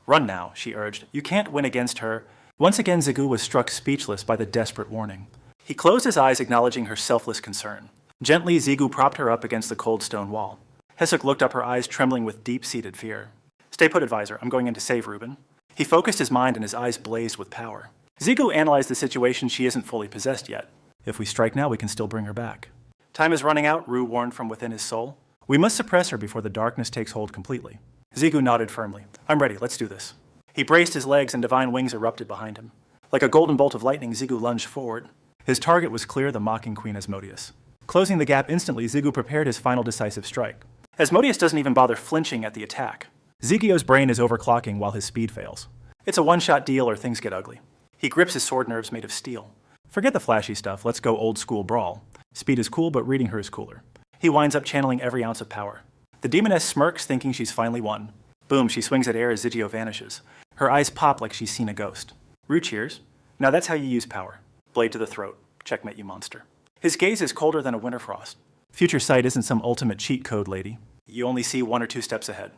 Run now, she urged. You can't win against her. Once again, Zigu was struck speechless by the desperate warning. He closed his eyes, acknowledging her selfless concern. Gently, Zigu propped her up against the cold stone wall. Hesek looked up, her eyes trembling with deep-seated fear. Stay put, Advisor. I'm going in to save Ruben. He focused his mind and his eyes blazed with power. Zigu analyzed the situation. She isn't fully possessed yet. If we strike now, we can still bring her back. Time is running out, Ru warned from within his soul. We must suppress her before the darkness takes hold completely. Zigu nodded firmly. I'm ready. Let's do this. He braced his legs and divine wings erupted behind him. Like a golden bolt of lightning, Zigu lunged forward. His target was clear, the mocking Queen Asmodeus. Closing the gap instantly, Zigu prepared his final decisive strike. Asmodeus doesn't even bother flinching at the attack. Zigio's brain is overclocking while his speed fails. It's a one-shot deal or things get ugly. He grips his sword nerves made of steel. Forget the flashy stuff, let's go old-school brawl. Speed is cool, but reading her is cooler. He winds up channeling every ounce of power. The demoness smirks, thinking she's finally won. Boom, she swings at air as Zigio vanishes. Her eyes pop like she's seen a ghost. Ru cheers. Now that's how you use power. Blade to the throat. Checkmate, you monster. His gaze is colder than a winter frost. Future sight isn't some ultimate cheat code, lady. You only see 1 or 2 steps ahead.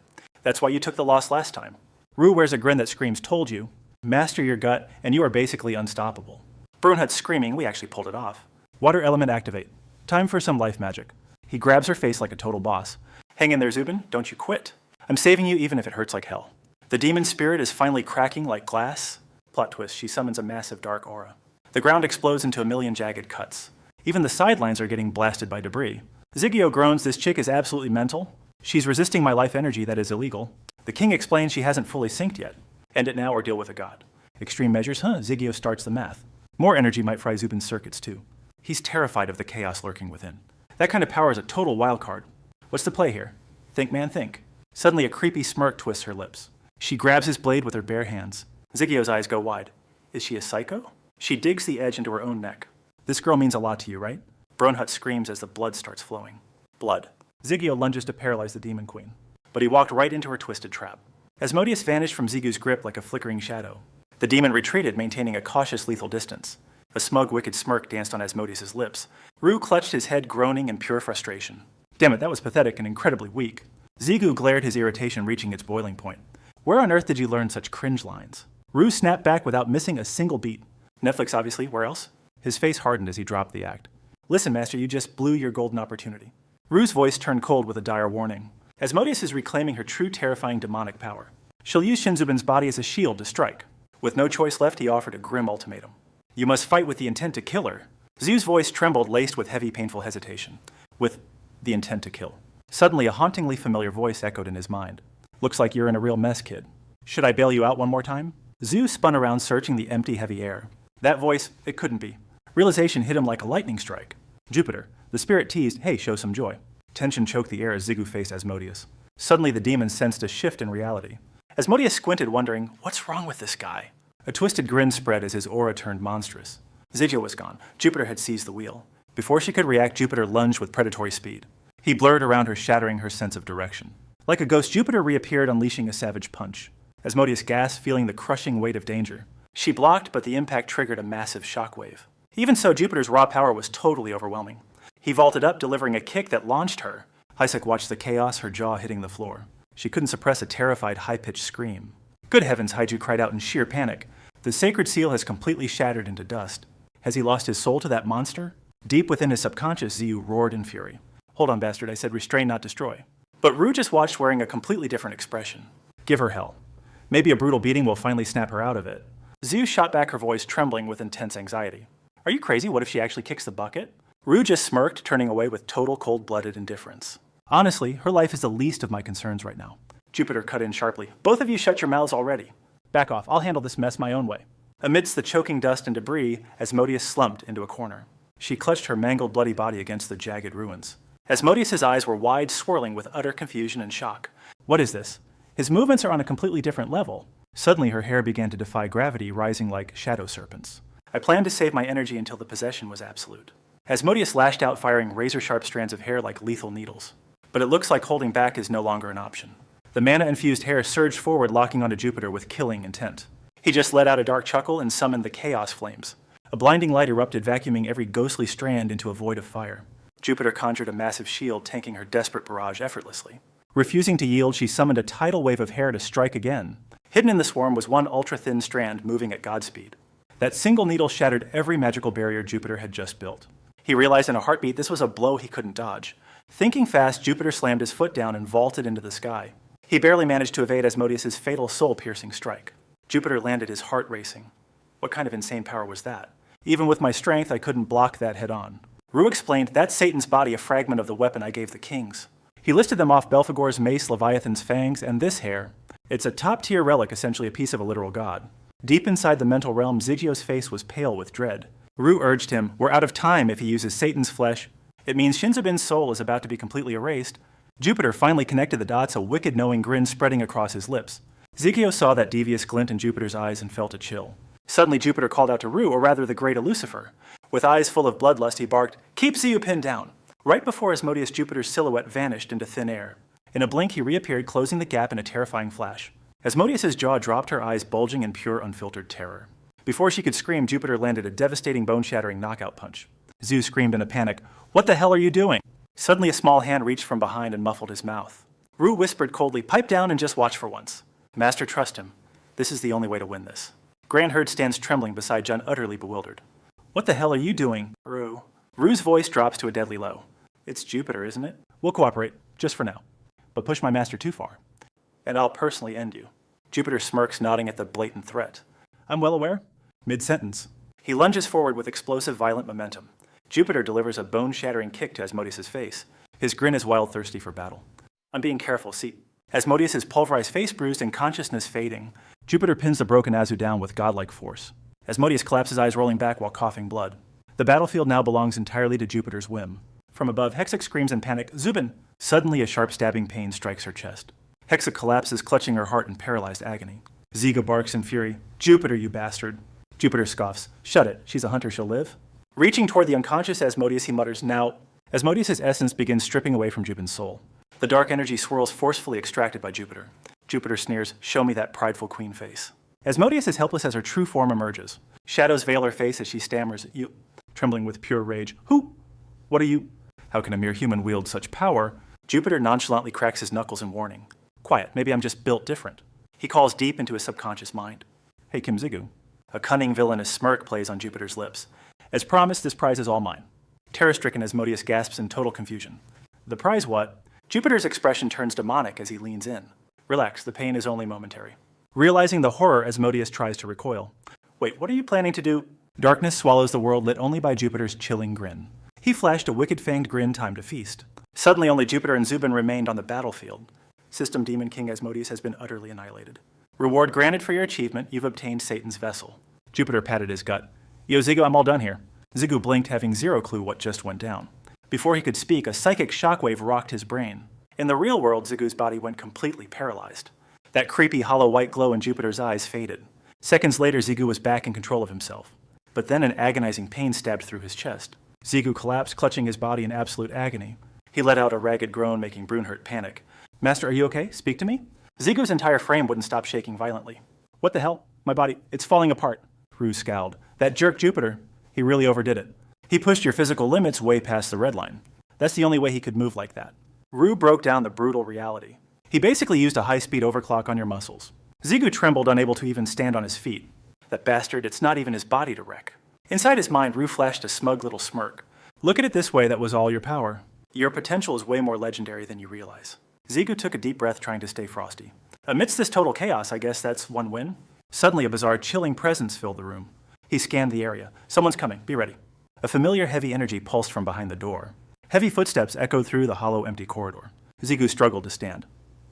That's why you took the loss last time. Ru wears a grin that screams, told you. Master your gut, and you are basically unstoppable. Brunhut's screaming, we actually pulled it off. Water element activate. Time for some life magic. He grabs her face like a total boss. Hang in there, Zubin. Don't you quit. I'm saving you even if it hurts like hell. The demon spirit is finally cracking like glass. Plot twist, she summons a massive dark aura. The ground explodes into a million jagged cuts. Even the sidelines are getting blasted by debris. Zigio groans this chick is absolutely mental. She's resisting my life energy that is illegal. The king explains she hasn't fully synced yet. End it now or deal with a god. Extreme measures, Zigio starts the math. More energy might fry Zubin's circuits too. He's terrified of the chaos lurking within. That kind of power is a total wild card. What's the play here? Think, man, think. Suddenly a creepy smirk twists her lips. She grabs his blade with her bare hands. Zigio's eyes go wide. Is she a psycho? She digs the edge into her own neck. This girl means a lot to you, right? Bronhut screams as the blood starts flowing. Blood. Zigio lunges to paralyze the demon queen. But he walked right into her twisted trap. Asmodeus vanished from Zigu's grip like a flickering shadow. The demon retreated, maintaining a cautious, lethal distance. A smug, wicked smirk danced on Asmodeus' lips. Rue clutched his head, groaning in pure frustration. Damn it, that was pathetic and incredibly weak. Zigu glared, his irritation reaching its boiling point. Where on earth did you learn such cringe lines? Rue snapped back without missing a single beat. Netflix, obviously. Where else? His face hardened as he dropped the act. Listen, Master, you just blew your golden opportunity. Rue's voice turned cold with a dire warning. Asmodeus is reclaiming her true terrifying demonic power. She'll use Shinzubin's body as a shield to strike. With no choice left, he offered a grim ultimatum. You must fight with the intent to kill her. Zu's voice trembled, laced with heavy, painful hesitation. With the intent to kill. Suddenly, a hauntingly familiar voice echoed in his mind. Looks like you're in a real mess, kid. Should I bail you out one more time? Zu spun around, searching the empty, heavy air. That voice, it couldn't be. Realization hit him like a lightning strike. Jupiter. The spirit teased, hey, show some joy. Tension choked the air as Zigu faced Asmodeus. Suddenly, the demon sensed a shift in reality. Asmodeus squinted, wondering, what's wrong with this guy? A twisted grin spread as his aura turned monstrous. Zigio was gone. Jupiter had seized the wheel. Before she could react, Jupiter lunged with predatory speed. He blurred around her, shattering her sense of direction. Like a ghost, Jupiter reappeared, unleashing a savage punch. Asmodeus gasped, feeling the crushing weight of danger. She blocked, but the impact triggered a massive shockwave. Even so, Jupiter's raw power was totally overwhelming. He vaulted up, delivering a kick that launched her. Isaac watched the chaos, her jaw hitting the floor. She couldn't suppress a terrified, high-pitched scream. Good heavens, Haiju cried out in sheer panic. The sacred seal has completely shattered into dust. Has he lost his soul to that monster? Deep within his subconscious, Ziyu roared in fury. Hold on, bastard, I said restrain, not destroy. But Rue just watched, wearing a completely different expression. Give her hell. Maybe a brutal beating will finally snap her out of it. Ziyu shot back, her voice trembling with intense anxiety. Are you crazy? What if she actually kicks the bucket? Rue just smirked, turning away with total cold-blooded indifference. Honestly, her life is the least of my concerns right now. Jupiter cut in sharply. Both of you shut your mouths already. Back off, I'll handle this mess my own way. Amidst the choking dust and debris, Asmodeus slumped into a corner. She clutched her mangled, bloody body against the jagged ruins. Asmodeus' eyes were wide, swirling with utter confusion and shock. What is this? His movements are on a completely different level. Suddenly, her hair began to defy gravity, rising like shadow serpents. I planned to save my energy until the possession was absolute. Asmodeus lashed out, firing razor-sharp strands of hair like lethal needles. But it looks like holding back is no longer an option. The mana-infused hair surged forward, locking onto Jupiter with killing intent. He just let out a dark chuckle and summoned the chaos flames. A blinding light erupted, vacuuming every ghostly strand into a void of fire. Jupiter conjured a massive shield, tanking her desperate barrage effortlessly. Refusing to yield, she summoned a tidal wave of hair to strike again. Hidden in the swarm was one ultra-thin strand moving at godspeed. That single needle shattered every magical barrier Jupiter had just built. He realized in a heartbeat this was a blow he couldn't dodge. Thinking fast, Jupiter slammed his foot down and vaulted into the sky. He barely managed to evade Asmodeus' fatal soul-piercing strike. Jupiter landed, his heart racing. What kind of insane power was that? Even with my strength, I couldn't block that head-on. Rue explained, that's Satan's body, a fragment of the weapon I gave the kings. He listed them off: Belphegor's mace, Leviathan's fangs, and this hair. It's a top-tier relic, essentially a piece of a literal god. Deep inside the mental realm, Zigio's face was pale with dread. Rue urged him, we're out of time if he uses Satan's flesh. It means Shinzabin's soul is about to be completely erased. Jupiter finally connected the dots, a wicked knowing grin spreading across his lips. Zigio saw that devious glint in Jupiter's eyes and felt a chill. Suddenly Jupiter called out to Rue, or rather the great Lucifer. With eyes full of bloodlust, he barked, keep Ziyu pinned down. Right before Asmodeus, Jupiter's silhouette vanished into thin air. In a blink, he reappeared, closing the gap in a terrifying flash. Asmodeus' jaw dropped, her eyes bulging in pure, unfiltered terror. Before she could scream, Jupiter landed a devastating, bone-shattering knockout punch. Zu screamed in a panic, what the hell are you doing? Suddenly, a small hand reached from behind and muffled his mouth. Rue whispered coldly, pipe down and just watch for once. Master, trust him. This is the only way to win this. Grandherd stands trembling beside Jun, utterly bewildered. What the hell are you doing, Rue? Rue's voice drops to a deadly low. It's Jupiter, isn't it? We'll cooperate, just for now. But push my master too far, and I'll personally end you. Jupiter smirks, nodding at the blatant threat. I'm well aware. Mid-sentence. He lunges forward with explosive, violent momentum. Jupiter delivers a bone-shattering kick to Asmodeus' face. His grin is wild thirsty for battle. I'm being careful, see. Asmodeus' pulverized face bruised and consciousness fading, Jupiter pins the broken Azu down with godlike force. Asmodeus collapses, eyes rolling back while coughing blood. The battlefield now belongs entirely to Jupiter's whim. From above, Hexa screams in panic, "Zubin!" Suddenly, a sharp stabbing pain strikes her chest. Hexa collapses, clutching her heart in paralyzed agony. Ziga barks in fury, "Jupiter, you bastard!" Jupiter scoffs, "Shut it, she's a hunter, she'll live." Reaching toward the unconscious Asmodeus, he mutters, "Now." Asmodeus' essence begins stripping away from Jupin's soul. The dark energy swirls, forcefully extracted by Jupiter. Jupiter sneers, "Show me that prideful queen face." Asmodeus is helpless as her true form emerges. Shadows veil her face as she stammers, "You," trembling with pure rage. "Who? What are you?" How can a mere human wield such power? Jupiter nonchalantly cracks his knuckles in warning. "Quiet, maybe I'm just built different." He calls deep into his subconscious mind. "Hey, Kim Zigu." A cunning villainous smirk plays on Jupiter's lips. "As promised, this prize is all mine." Terror-stricken, Asmodeus gasps in total confusion. "The prize what?" Jupiter's expression turns demonic as he leans in. "Relax, the pain is only momentary." Realizing the horror, Asmodeus tries to recoil. "Wait, what are you planning to do?" Darkness swallows the world, lit only by Jupiter's chilling grin. He flashed a wicked-fanged grin timed to feast. Suddenly, only Jupiter and Zubin remained on the battlefield. System Demon King Asmodeus has been utterly annihilated. Reward granted for your achievement, you've obtained Satan's vessel. Jupiter patted his gut. "Yo, Zigu, I'm all done here." Zigu blinked, having zero clue what just went down. Before he could speak, a psychic shockwave rocked his brain. In the real world, Zigu's body went completely paralyzed. That creepy, hollow white glow in Jupiter's eyes faded. Seconds later, Zigu was back in control of himself. But then an agonizing pain stabbed through his chest. Zigu collapsed, clutching his body in absolute agony. He let out a ragged groan, making Brunhild panic. "Master, are you okay? Speak to me?" Zigu's entire frame wouldn't stop shaking violently. "What the hell? My body, it's falling apart." Rue scowled. "That jerk Jupiter, he really overdid it. He pushed your physical limits way past the red line. That's the only way he could move like that." Rue broke down the brutal reality. "He basically used a high-speed overclock on your muscles." Zigu trembled, unable to even stand on his feet. "That bastard, it's not even his body to wreck." Inside his mind, Rue flashed a smug little smirk. "Look at it this way, that was all your power. Your potential is way more legendary than you realize." Zigu took a deep breath, trying to stay frosty. "Amidst this total chaos, I guess that's one win?" Suddenly, a bizarre, chilling presence filled the room. He scanned the area. "Someone's coming, be ready." A familiar heavy energy pulsed from behind the door. Heavy footsteps echoed through the hollow, empty corridor. Zigu struggled to stand.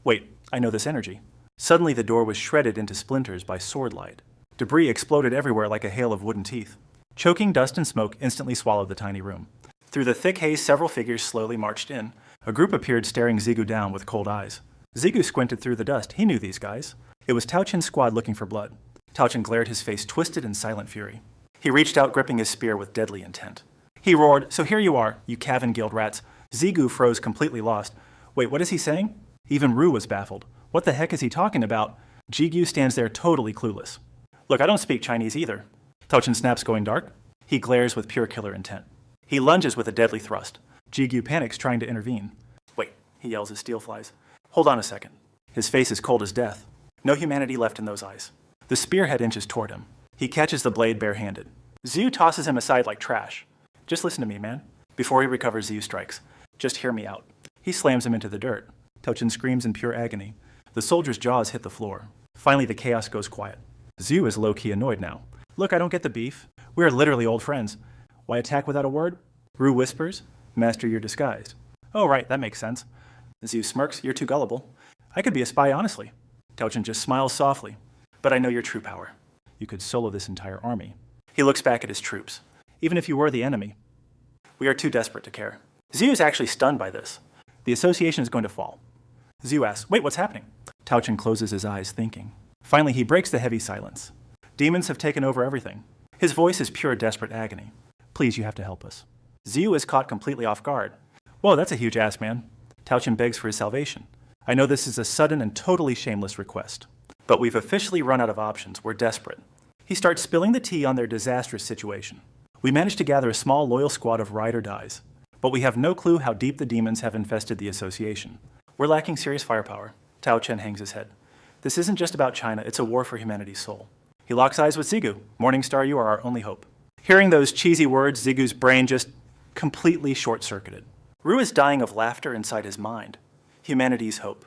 "Wait, I know this energy." Suddenly, the door was shredded into splinters by sword light. Debris exploded everywhere like a hail of wooden teeth. Choking dust and smoke instantly swallowed the tiny room. Through the thick haze, several figures slowly marched in. A group appeared, staring Zigu down with cold eyes. Zigu squinted through the dust. He knew these guys. It was Tao Chen's squad looking for blood. Tao Chen glared, his face twisted in silent fury. He reached out, gripping his spear with deadly intent. He roared, "So here you are, you Cavan Guild rats." Zigu froze, completely lost. "Wait, what is he saying?" Even Rue was baffled. "What the heck is he talking about?" Jigyu stands there totally clueless. "Look, I don't speak Chinese either." Tao Chen snaps, going dark. He glares with pure killer intent. He lunges with a deadly thrust. Jigyu panics, trying to intervene. "Wait," he yells as steel flies. "Hold on a second." His face is cold as death. No humanity left in those eyes. The spearhead inches toward him. He catches the blade barehanded. Ziyu tosses him aside like trash. "Just listen to me, man." Before he recovers, Ziyu strikes. "Just hear me out." He slams him into the dirt. Tao Chen screams in pure agony. The soldier's jaws hit the floor. Finally, the chaos goes quiet. Ziyu is low-key annoyed now. "Look, I don't get the beef. We are literally old friends. Why attack without a word?" Rue whispers, "Master your disguise." "Oh, right, that makes sense." Ziyu smirks, "You're too gullible." "I could be a spy, honestly." Tao Chen just smiles softly. "But I know your true power. You could solo this entire army." He looks back at his troops. "Even if you were the enemy, we are too desperate to care." Ziyu is actually stunned by this. The association is going to fall. Ziyu asks, "Wait, what's happening?" Tao Chen closes his eyes, thinking. Finally, he breaks the heavy silence. "Demons have taken over everything." His voice is pure desperate agony. "Please, you have to help us." Ziyu is caught completely off guard. "Whoa, that's a huge ass, man." Tao Chen begs for his salvation. "I know this is a sudden and totally shameless request, but we've officially run out of options. We're desperate." He starts spilling the tea on their disastrous situation. "We managed to gather a small, loyal squad of ride or dies, but we have no clue how deep the demons have infested the association. We're lacking serious firepower." Tao Chen hangs his head. "This isn't just about China, it's a war for humanity's soul." He locks eyes with Zigu. "Morningstar, you are our only hope." Hearing those cheesy words, Zigu's brain just completely short-circuited. Rue is dying of laughter inside his mind. Humanity's hope.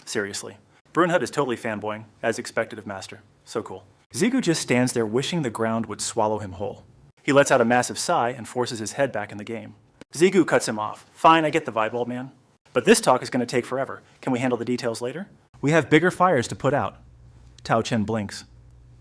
Seriously. Brunhild is totally fanboying, as expected of Master. So cool. Zigu just stands there wishing the ground would swallow him whole. He lets out a massive sigh and forces his head back in the game. Zigu cuts him off. Fine, I get the vibe, old man. But this talk is going to take forever. Can we handle the details later? We have bigger fires to put out. Tao Chen blinks.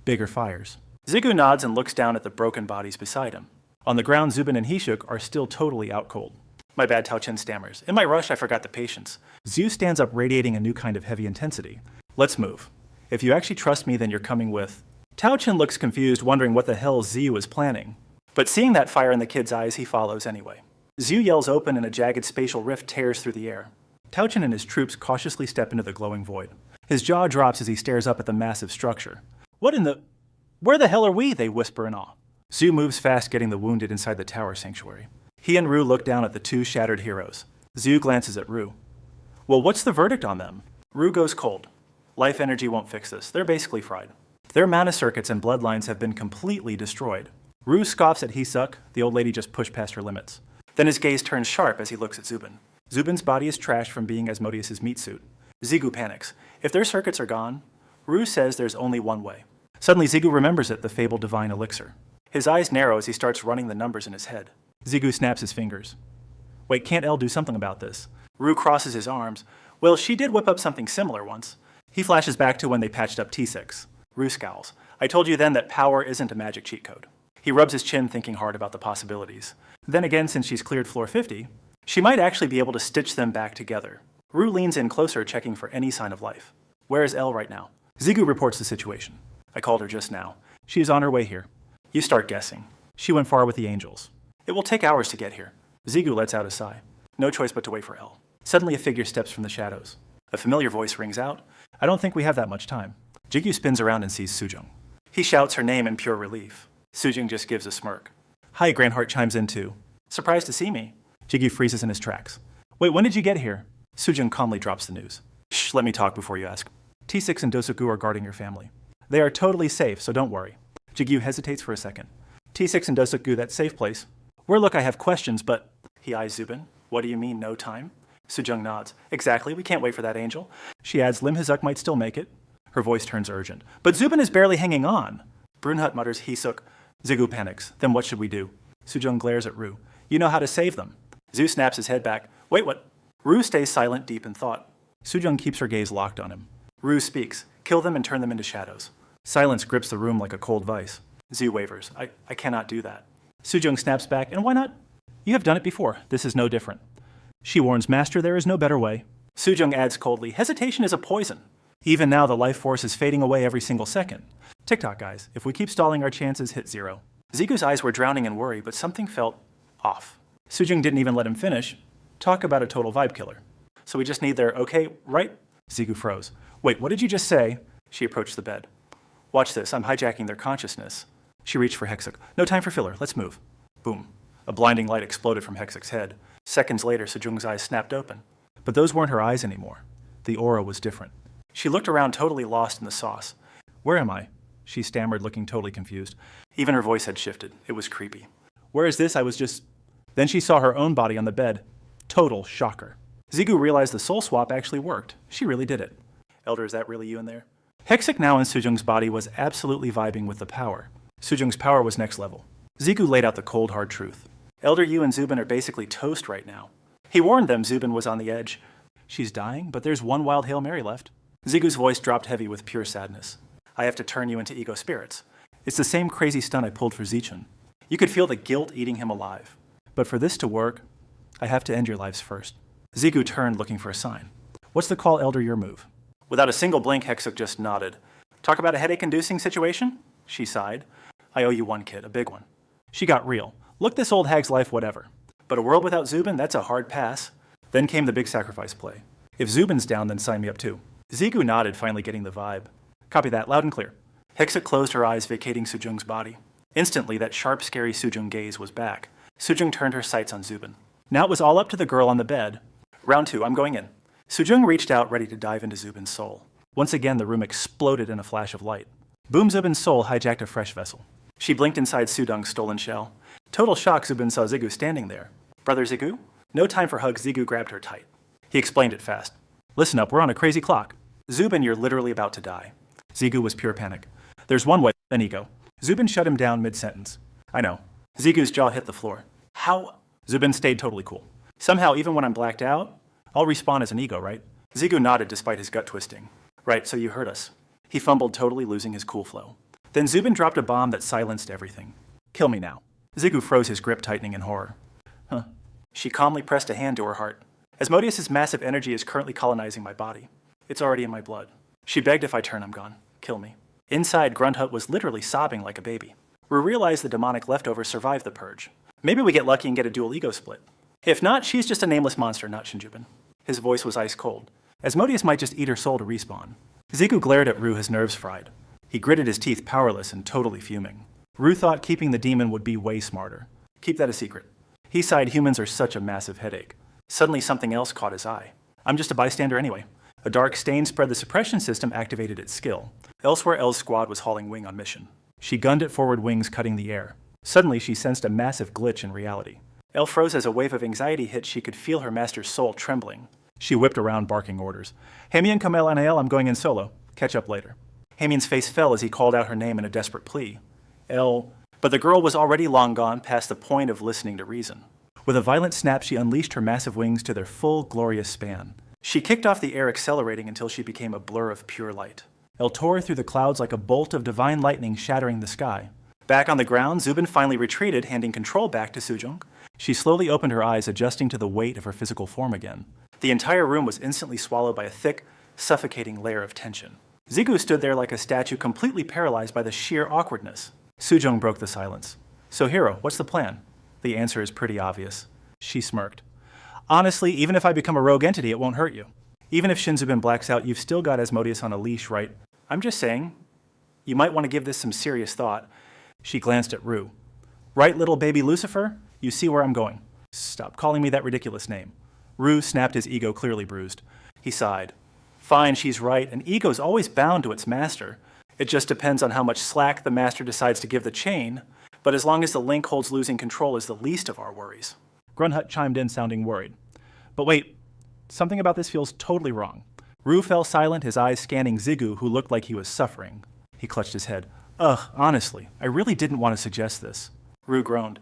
Bigger fires. Zigu nods and looks down at the broken bodies beside him. On the ground, Zubin and Hishuk are still totally out cold. My bad, Tao Chen stammers. In my rush, I forgot the patience. Zhu stands up, radiating a new kind of heavy intensity. Let's move. If you actually trust me, then you're coming with... Tao Chen looks confused, wondering what the hell Zhu is planning. But seeing that fire in the kid's eyes, he follows anyway. Zhu yells open and a jagged spatial rift tears through the air. Tao Chen and his troops cautiously step into the glowing void. His jaw drops as he stares up at the massive structure. What in the... Where the hell are we? They whisper in awe. Zhu moves fast, getting the wounded inside the tower sanctuary. He and Ru look down at the two shattered heroes. Zhu glances at Ru. Well, what's the verdict on them? Ru goes cold. Life energy won't fix this. They're basically fried. Their mana circuits and bloodlines have been completely destroyed. Ru scoffs at Hisuk. The old lady just pushed past her limits. Then his gaze turns sharp as he looks at Zubin. Zubin's body is trashed from being Asmodeus' meat suit. Zigu panics. If their circuits are gone, Ru says there's only one way. Suddenly, Zigu remembers it, the fabled divine elixir. His eyes narrow as he starts running the numbers in his head. Zigu snaps his fingers. Wait, can't El do something about this? Ru crosses his arms. Well, she did whip up something similar once. He flashes back to when they patched up T6. Ru scowls. I told you then that power isn't a magic cheat code. He rubs his chin, thinking hard about the possibilities. Then again, since she's cleared floor 50, she might actually be able to stitch them back together. Ru leans in closer, checking for any sign of life. Where is El right now? Zigu reports the situation. I called her just now. She is on her way here. You start guessing. She went far with the angels. It will take hours to get here. Zigu lets out a sigh. No choice but to wait for El. Suddenly a figure steps from the shadows. A familiar voice rings out. I don't think we have that much time. Jigyu spins around and sees Sujung. He shouts her name in pure relief. Sujung just gives a smirk. Hi, Grandheart chimes in too. Surprised to see me. Jigyu freezes in his tracks. Wait, when did you get here? Sujung calmly drops the news. Shh, let me talk before you ask. T6 and Dosuku are guarding your family. They are totally safe, so don't worry. Jigyu hesitates for a second. T6 and Dosuku, that safe place. Where look, I have questions, but... He eyes Zubin. What do you mean, no time? Sujung nods. Exactly, we can't wait for that angel. She adds, Lim Hizuk might still make it. Her voice turns urgent. But Zubin is barely hanging on. Brunhut mutters Hisuk. Zigu panics. Then what should we do? Sujung glares at Ru. You know how to save them. Zhu snaps his head back. Wait, what? Ru stays silent, deep in thought. Sujung keeps her gaze locked on him. Ru speaks. Kill them and turn them into shadows. Silence grips the room like a cold vice. Zhu wavers. I cannot do that. Sujung snaps back. And why not? You have done it before. This is no different. She warns, Master, there is no better way. Sujung adds coldly, hesitation is a poison. Even now, the life force is fading away every single second. Tick-tock, guys. If we keep stalling, our chances hit 0. Zigu's eyes were drowning in worry, but something felt off. Sujung didn't even let him finish. Talk about a total vibe killer. So we just need their okay, right? Zigu froze. Wait, what did you just say? She approached the bed. Watch this, I'm hijacking their consciousness. She reached for Hexuk. No time for filler, let's move. Boom. A blinding light exploded from Hexuk's head. Seconds later, Sujung's eyes snapped open. But those weren't her eyes anymore. The aura was different. She looked around, totally lost in the sauce. Where am I? She stammered, looking totally confused. Even her voice had shifted. It was creepy. Where is this? I was just... Then she saw her own body on the bed. Total shocker. Zigu realized the soul swap actually worked. She really did it. Elder, is that really you in there? Hexuk now in Sujung's body was absolutely vibing with the power. Sujung's power was next level. Zigu laid out the cold, hard truth. Elder, you and Zubin are basically toast right now. He warned them Zubin was on the edge. She's dying, but there's one wild Hail Mary left. Zigu's voice dropped heavy with pure sadness. I have to turn you into ego spirits. It's the same crazy stunt I pulled for Zichun. You could feel the guilt eating him alive. But for this to work, I have to end your lives first. Zigu turned, looking for a sign. What's the call, Elder, your move? Without a single blink, Hexuk just nodded. Talk about a headache-inducing situation? She sighed. I owe you one, kid, a big one. She got real. Look this old hag's life, whatever. But a world without Zubin, that's a hard pass. Then came the big sacrifice play. If Zubin's down, then sign me up too. Zigu nodded, finally getting the vibe. Copy that, loud and clear. Hexuk closed her eyes, vacating Sujung's body. Instantly, that sharp, scary Sujung gaze was back. Sujung turned her sights on Zubin. Now it was all up to the girl on the bed. Round 2, I'm going in. Sujung reached out, ready to dive into Zubin's soul. Once again, the room exploded in a flash of light. Boom, Zubin's soul hijacked a fresh vessel. She blinked inside Sudung's stolen shell. Total shock, Zubin saw Zigu standing there. Brother Zigu? No time for hugs, Zigu grabbed her tight. He explained it fast. Listen up, we're on a crazy clock. Zubin, you're literally about to die. Zigu was pure panic. There's one way, then ego. Zubin shut him down mid-sentence. I know. Zigu's jaw hit the floor. How? Zubin stayed totally cool. Somehow, even when I'm blacked out, I'll respawn as an ego, right? Zigu nodded despite his gut twisting. Right, so you heard us. He fumbled, totally losing his cool flow. Then Zubin dropped a bomb that silenced everything. Kill me now. Zigu froze, his grip tightening in horror. Huh. She calmly pressed a hand to her heart. Asmodeus' massive energy is currently colonizing my body. It's already in my blood. She begged, if I turn, I'm gone. Kill me. Inside, Grunthut was literally sobbing like a baby. We realized the demonic leftovers survived the purge. Maybe we get lucky and get a dual ego split. If not, she's just a nameless monster, not Shinjubin. His voice was ice cold. Asmodeus might just eat her soul to respawn. Zigu glared at Rue, his nerves fried. He gritted his teeth, powerless and totally fuming. Rue thought keeping the demon would be way smarter. Keep that a secret. He sighed, humans are such a massive headache. Suddenly something else caught his eye. I'm just a bystander anyway. A dark stain spread, the suppression system activated its skill. Elsewhere, Elle's squad was hauling wing on mission. She gunned at forward wings, cutting the air. Suddenly, she sensed a massive glitch in reality. Elle froze as a wave of anxiety hit. She could feel her master's soul trembling. She whipped around, barking orders. Hamian Kamel Anael, I'm going in solo. Catch up later. Hamian's face fell as he called out her name in a desperate plea. Elle... But the girl was already long gone, past the point of listening to reason. With a violent snap, she unleashed her massive wings to their full, glorious span. She kicked off the air, accelerating until she became a blur of pure light. Elle tore through the clouds like a bolt of divine lightning, shattering the sky. Back on the ground, Zubin finally retreated, handing control back to Sujong. She slowly opened her eyes, adjusting to the weight of her physical form again. The entire room was instantly swallowed by a thick, suffocating layer of tension. Zigu stood there like a statue, completely paralyzed by the sheer awkwardness. Sujong broke the silence. So, Hero, what's the plan? The answer is pretty obvious. She smirked. Honestly, even if I become a rogue entity, it won't hurt you. Even if Shinzubin blacks out, you've still got Asmodeus on a leash, right? I'm just saying, you might want to give this some serious thought. She glanced at Rue. Right, little baby Lucifer? You see where I'm going. Stop calling me that ridiculous name. Rue snapped, his ego clearly bruised. He sighed. Fine, she's right. An ego's always bound to its master. It just depends on how much slack the master decides to give the chain, but as long as the link holds, losing control is the least of our worries. Grunthut chimed in, sounding worried. But wait, something about this feels totally wrong. Rue fell silent, his eyes scanning Zigu, who looked like he was suffering. He clutched his head. Ugh, honestly, I really didn't want to suggest this. Rue groaned.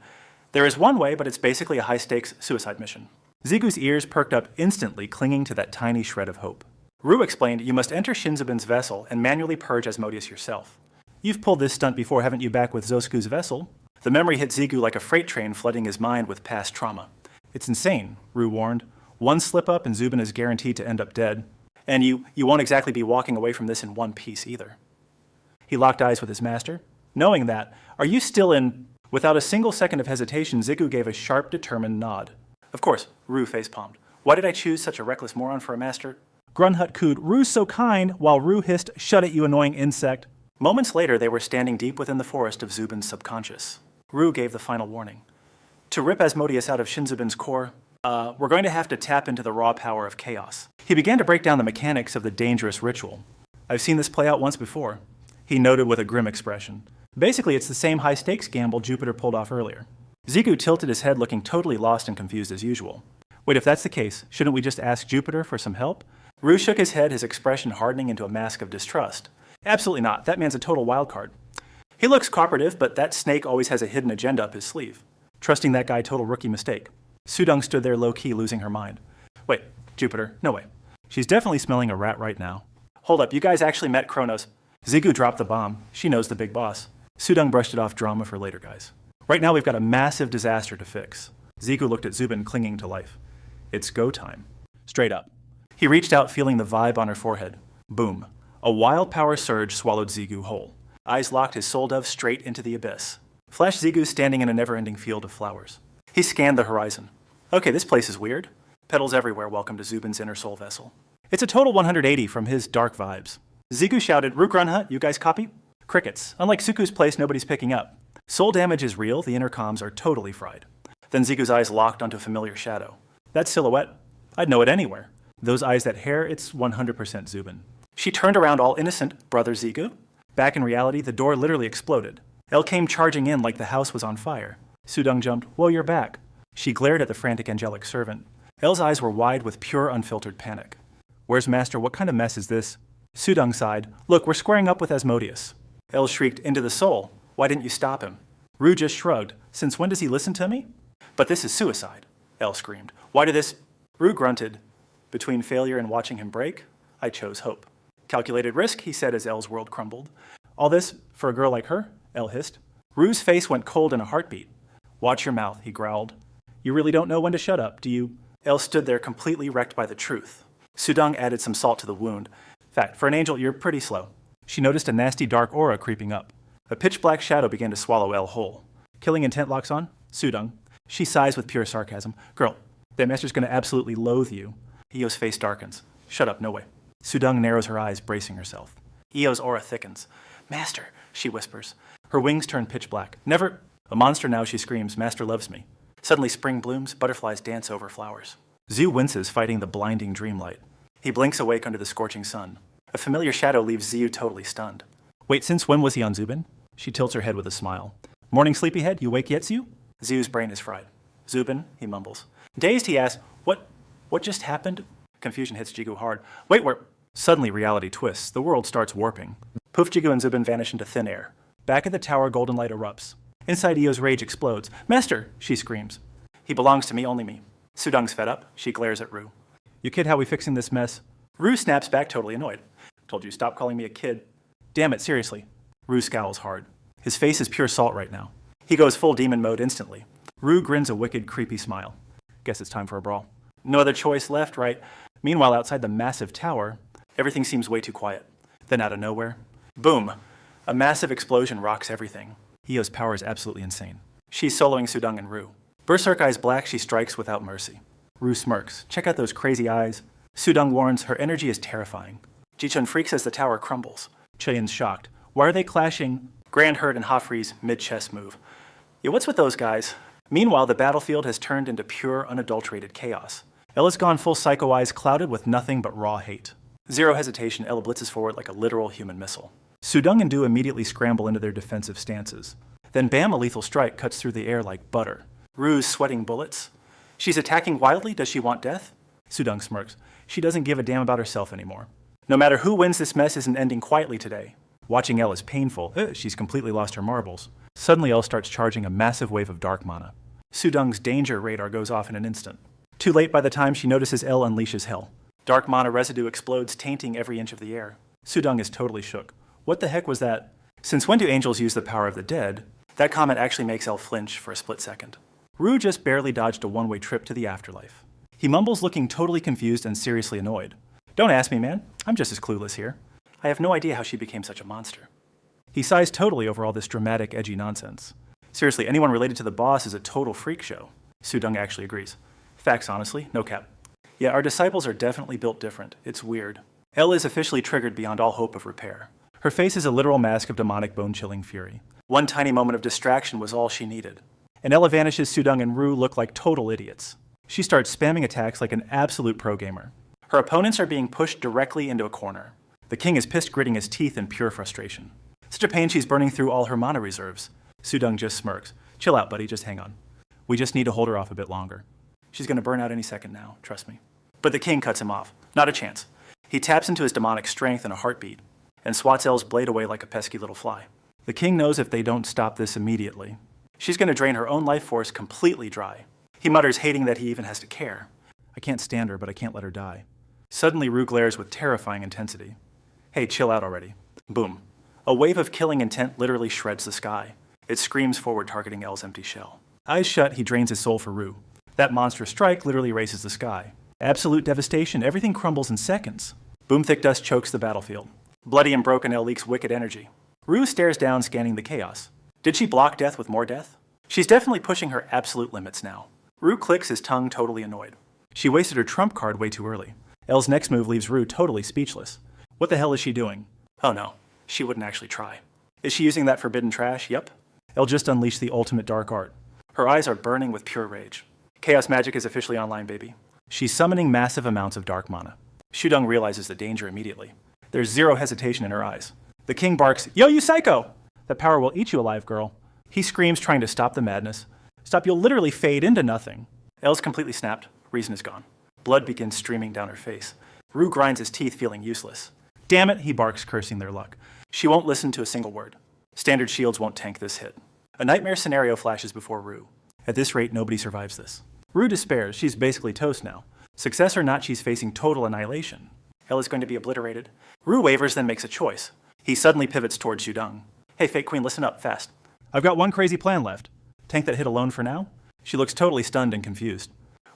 There is one way, but it's basically a high-stakes suicide mission. Zigu's ears perked up instantly, clinging to that tiny shred of hope. Rue explained, you must enter Shinzubin's vessel and manually purge Asmodeus yourself. You've pulled this stunt before, haven't you, back with Zosku's vessel? The memory hit Zigu like a freight train, flooding his mind with past trauma. It's insane, Rue warned. One slip-up and Zubin is guaranteed to end up dead. And you won't exactly be walking away from this in one piece either. He locked eyes with his master. Knowing that, are you still in... Without a single second of hesitation, Zigu gave a sharp, determined nod. Of course, Rue facepalmed. Why did I choose such a reckless moron for a master? Grunthut cooed, Rue's so kind, while Rue hissed, shut it, you annoying insect. Moments later, they were standing deep within the forest of Zubin's subconscious. Rue gave the final warning. To rip Asmodeus out of Shinzubin's core, we're going to have to tap into the raw power of chaos. He began to break down the mechanics of the dangerous ritual. I've seen this play out once before, he noted with a grim expression. Basically, it's the same high-stakes gamble Jupiter pulled off earlier. Zigu tilted his head, looking totally lost and confused as usual. Wait, if that's the case, shouldn't we just ask Jupiter for some help? Rue shook his head, his expression hardening into a mask of distrust. Absolutely not. That man's a total wild card. He looks cooperative, but that snake always has a hidden agenda up his sleeve. Trusting that guy, total rookie mistake. Sudong stood there low-key, losing her mind. Wait, Jupiter, no way. She's definitely smelling a rat right now. Hold up, you guys actually met Kronos. Zigu dropped the bomb. She knows the big boss. Sudong brushed it off, drama for later, guys. Right now we've got a massive disaster to fix. Zigu looked at Zubin, clinging to life. It's go time. Straight up. He reached out, feeling the vibe on her forehead. Boom. A wild power surge swallowed Zigu whole. Eyes locked, his soul dove straight into the abyss. Flash Zigu standing in a never-ending field of flowers. He scanned the horizon. Okay, this place is weird. Petals everywhere, welcome to Zubin's inner soul vessel. It's a total 180 from his dark vibes. Zigu shouted, Rook Grunthut, you guys copy? Crickets. Unlike Suku's place, nobody's picking up. Soul damage is real, the intercoms are totally fried. Then Zigu's eyes locked onto a familiar shadow. That silhouette, I'd know it anywhere. Those eyes, that hair, it's 100% Zubin. She turned around, all innocent, brother Zigu. Back in reality, the door literally exploded. Elle came charging in like the house was on fire. Sudong jumped, whoa, you're back. She glared at the frantic angelic servant. Elle's eyes were wide with pure, unfiltered panic. Where's Master? What kind of mess is this? Sudong sighed. Look, we're squaring up with Asmodeus. Elle shrieked, into the soul. Why didn't you stop him? Rue just shrugged. Since when does he listen to me? But this is suicide, Elle screamed. Why did this? Rue grunted. Between failure and watching him break, I chose hope. Calculated risk, he said as Elle's world crumbled. All this for a girl like her? Elle hissed. Rue's face went cold in a heartbeat. Watch your mouth, he growled. You really don't know when to shut up, do you? Elle stood there completely wrecked by the truth. Sudong added some salt to the wound. Fact, for an angel, you're pretty slow. She noticed a nasty dark aura creeping up. A pitch-black shadow began to swallow Elle whole. Killing intent locks on? Sudong. She sighs with pure sarcasm. Girl, that master's gonna absolutely loathe you. Eo's face darkens. Shut up, no way. Sudong narrows her eyes, bracing herself. Eo's aura thickens. Master, she whispers. Her wings turn pitch black. Never. A monster now, she screams. Master loves me. Suddenly spring blooms, butterflies dance over flowers. Zhu winces, fighting the blinding dreamlight. He blinks awake under the scorching sun. A familiar shadow leaves Zhu totally stunned. Wait, since when was he on Zubin? She tilts her head with a smile. Morning, sleepyhead, you wake yet, Zhu? Zhu's brain is fried. Zubin, he mumbles. Dazed, he asks, What just happened? Confusion hits Jigu hard. Wait, where? Suddenly reality twists. The world starts warping. Poof, Jigu and Zubin vanish into thin air. Back at the tower, golden light erupts. Inside Eo's rage explodes. Master, she screams. He belongs to me, only me. Sudong's fed up. She glares at Rue. You kid, how we fixing this mess? Rue snaps back, totally annoyed. Told you, stop calling me a kid. Damn it, seriously. Rue scowls hard. His face is pure salt right now. He goes full demon mode instantly. Rue grins a wicked, creepy smile. Guess it's time for a brawl. No other choice left, right? Meanwhile, outside the massive tower, everything seems way too quiet. Then out of nowhere, boom! A massive explosion rocks everything. Eo's power is absolutely insane. She's soloing Sudong and Rue. Berserk eyes black, she strikes without mercy. Rue smirks. Check out those crazy eyes. Sudong warns, her energy is terrifying. Jichun freaks as the tower crumbles. Cheyin's shocked. Why are they clashing? Grand Herd and Hofri's mid-chest move. Yeah, what's with those guys? Meanwhile, the battlefield has turned into pure, unadulterated chaos. Ella's gone full psycho eyes, clouded with nothing but raw hate. Zero hesitation, Ella blitzes forward like a literal human missile. Sudong and Du immediately scramble into their defensive stances. Then bam, a lethal strike cuts through the air like butter. Rue's sweating bullets. She's attacking wildly, does she want death? Sudong smirks. She doesn't give a damn about herself anymore. No matter who wins, this mess isn't ending quietly today. Watching Elle is painful. She's completely lost her marbles. Suddenly Elle starts charging a massive wave of dark mana. Sudong's danger radar goes off in an instant. Too late by the time she notices Elle unleashes hell. Dark mana residue explodes, tainting every inch of the air. Sudong is totally shook. What the heck was that? Since when do angels use the power of the dead? That comment actually makes Elle flinch for a split second. Rue just barely dodged a one-way trip to the afterlife. He mumbles, looking totally confused and seriously annoyed. Don't ask me, man. I'm just as clueless here. I have no idea how she became such a monster. He sighs totally over all this dramatic, edgy nonsense. Seriously, anyone related to the boss is a total freak show. Sudong actually agrees. Facts, honestly, no cap. Yeah, our disciples are definitely built different. It's weird. Elle is officially triggered beyond all hope of repair. Her face is a literal mask of demonic bone-chilling fury. One tiny moment of distraction was all she needed. And Ella vanishes. Sudong and Rue look like total idiots. She starts spamming attacks like an absolute pro gamer. Her opponents are being pushed directly into a corner. The king is pissed, gritting his teeth in pure frustration. Such a pain she's burning through all her mana reserves. Sudong just smirks. Chill out, buddy, just hang on. We just need to hold her off a bit longer. She's gonna burn out any second now, trust me. But the king cuts him off. Not a chance. He taps into his demonic strength in a heartbeat and swats Elle's blade away like a pesky little fly. The king knows if they don't stop this immediately, she's gonna drain her own life force completely dry. He mutters, hating that he even has to care. I can't stand her, but I can't let her die. Suddenly, Rue glares with terrifying intensity. Hey, chill out already. Boom. A wave of killing intent literally shreds the sky. It screams forward, targeting Elle's empty shell. Eyes shut, he drains his soul for Rue. That monstrous strike literally erases the sky. Absolute devastation, everything crumbles in seconds. Boom, thick dust chokes the battlefield. Bloody and broken, Elle leaks wicked energy. Rue stares down, scanning the chaos. Did she block death with more death? She's definitely pushing her absolute limits now. Rue clicks, his tongue totally annoyed. She wasted her trump card way too early. Elle's next move leaves Rue totally speechless. What the hell is she doing? Oh no, she wouldn't actually try. Is she using that forbidden trash? Yep. Elle just unleashed the ultimate dark art. Her eyes are burning with pure rage. Chaos magic is officially online, baby. She's summoning massive amounts of dark mana. Sudong realizes the danger immediately. There's zero hesitation in her eyes. The king barks, "Yo, you psycho! That power will eat you alive, girl." He screams, trying to stop the madness. Stop, you'll literally fade into nothing. Elle's completely snapped. Reason is gone. Blood begins streaming down her face. Rue grinds his teeth, feeling useless. Damn it, he barks, cursing their luck. She won't listen to a single word. Standard shields won't tank this hit. A nightmare scenario flashes before Rue. At this rate, nobody survives this. Rue despairs. She's basically toast now. Success or not, she's facing total annihilation. Elle is going to be obliterated. Rue wavers, then makes a choice. He suddenly pivots towards Xudong. Hey, Fake Queen, listen up, fast. I've got one crazy plan left. Tank that hit alone for now? She looks totally stunned and confused.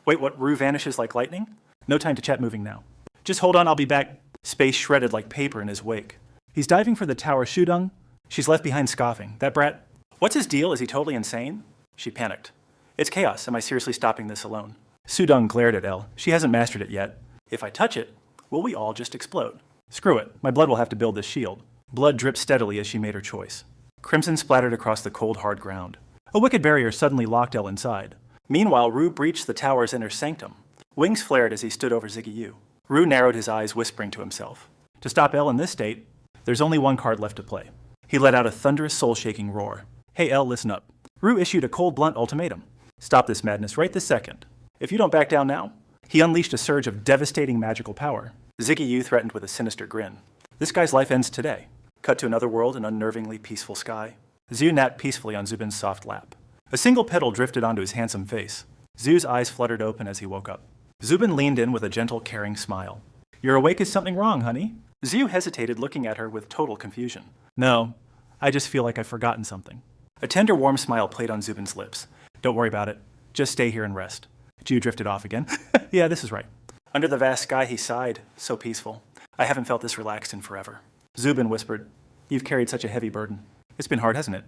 Wait, what? Rue vanishes like lightning? No time to chat, moving now. Just hold on, I'll be back. Space shredded like paper in his wake. He's diving for the tower Xudong. She's left behind scoffing. That brat. What's his deal? Is he totally insane? She panicked. It's chaos. Am I seriously stopping this alone? Xudong glared at Elle. She hasn't mastered it yet. If I touch it, will we all just explode? Screw it. My blood will have to build this shield. Blood dripped steadily as she made her choice. Crimson splattered across the cold, hard ground. A wicked barrier suddenly locked Elle inside. Meanwhile, Rue breached the tower's inner sanctum. Wings flared as he stood over Ziggy Yu. Rue narrowed his eyes, whispering to himself. To stop Elle in this state, there's only one card left to play. He let out a thunderous, soul-shaking roar. Hey, Elle, listen up. Rue issued a cold, blunt ultimatum. Stop this madness right this second. If you don't back down now, he unleashed a surge of devastating magical power. Ziggy Yu threatened with a sinister grin. This guy's life ends today. Cut to another world, an unnervingly peaceful sky. Zhu napped peacefully on Zubin's soft lap. A single petal drifted onto his handsome face. Zhu's eyes fluttered open as he woke up. Zubin leaned in with a gentle, caring smile. You're awake, is something wrong, honey? Zhu hesitated, looking at her with total confusion. No, I just feel like I've forgotten something. A tender, warm smile played on Zubin's lips. Don't worry about it. Just stay here and rest. Zhu drifted off again. Yeah, this is right. Under the vast sky, he sighed. So peaceful. I haven't felt this relaxed in forever. Zubin whispered, You've carried such a heavy burden. It's been hard, hasn't it?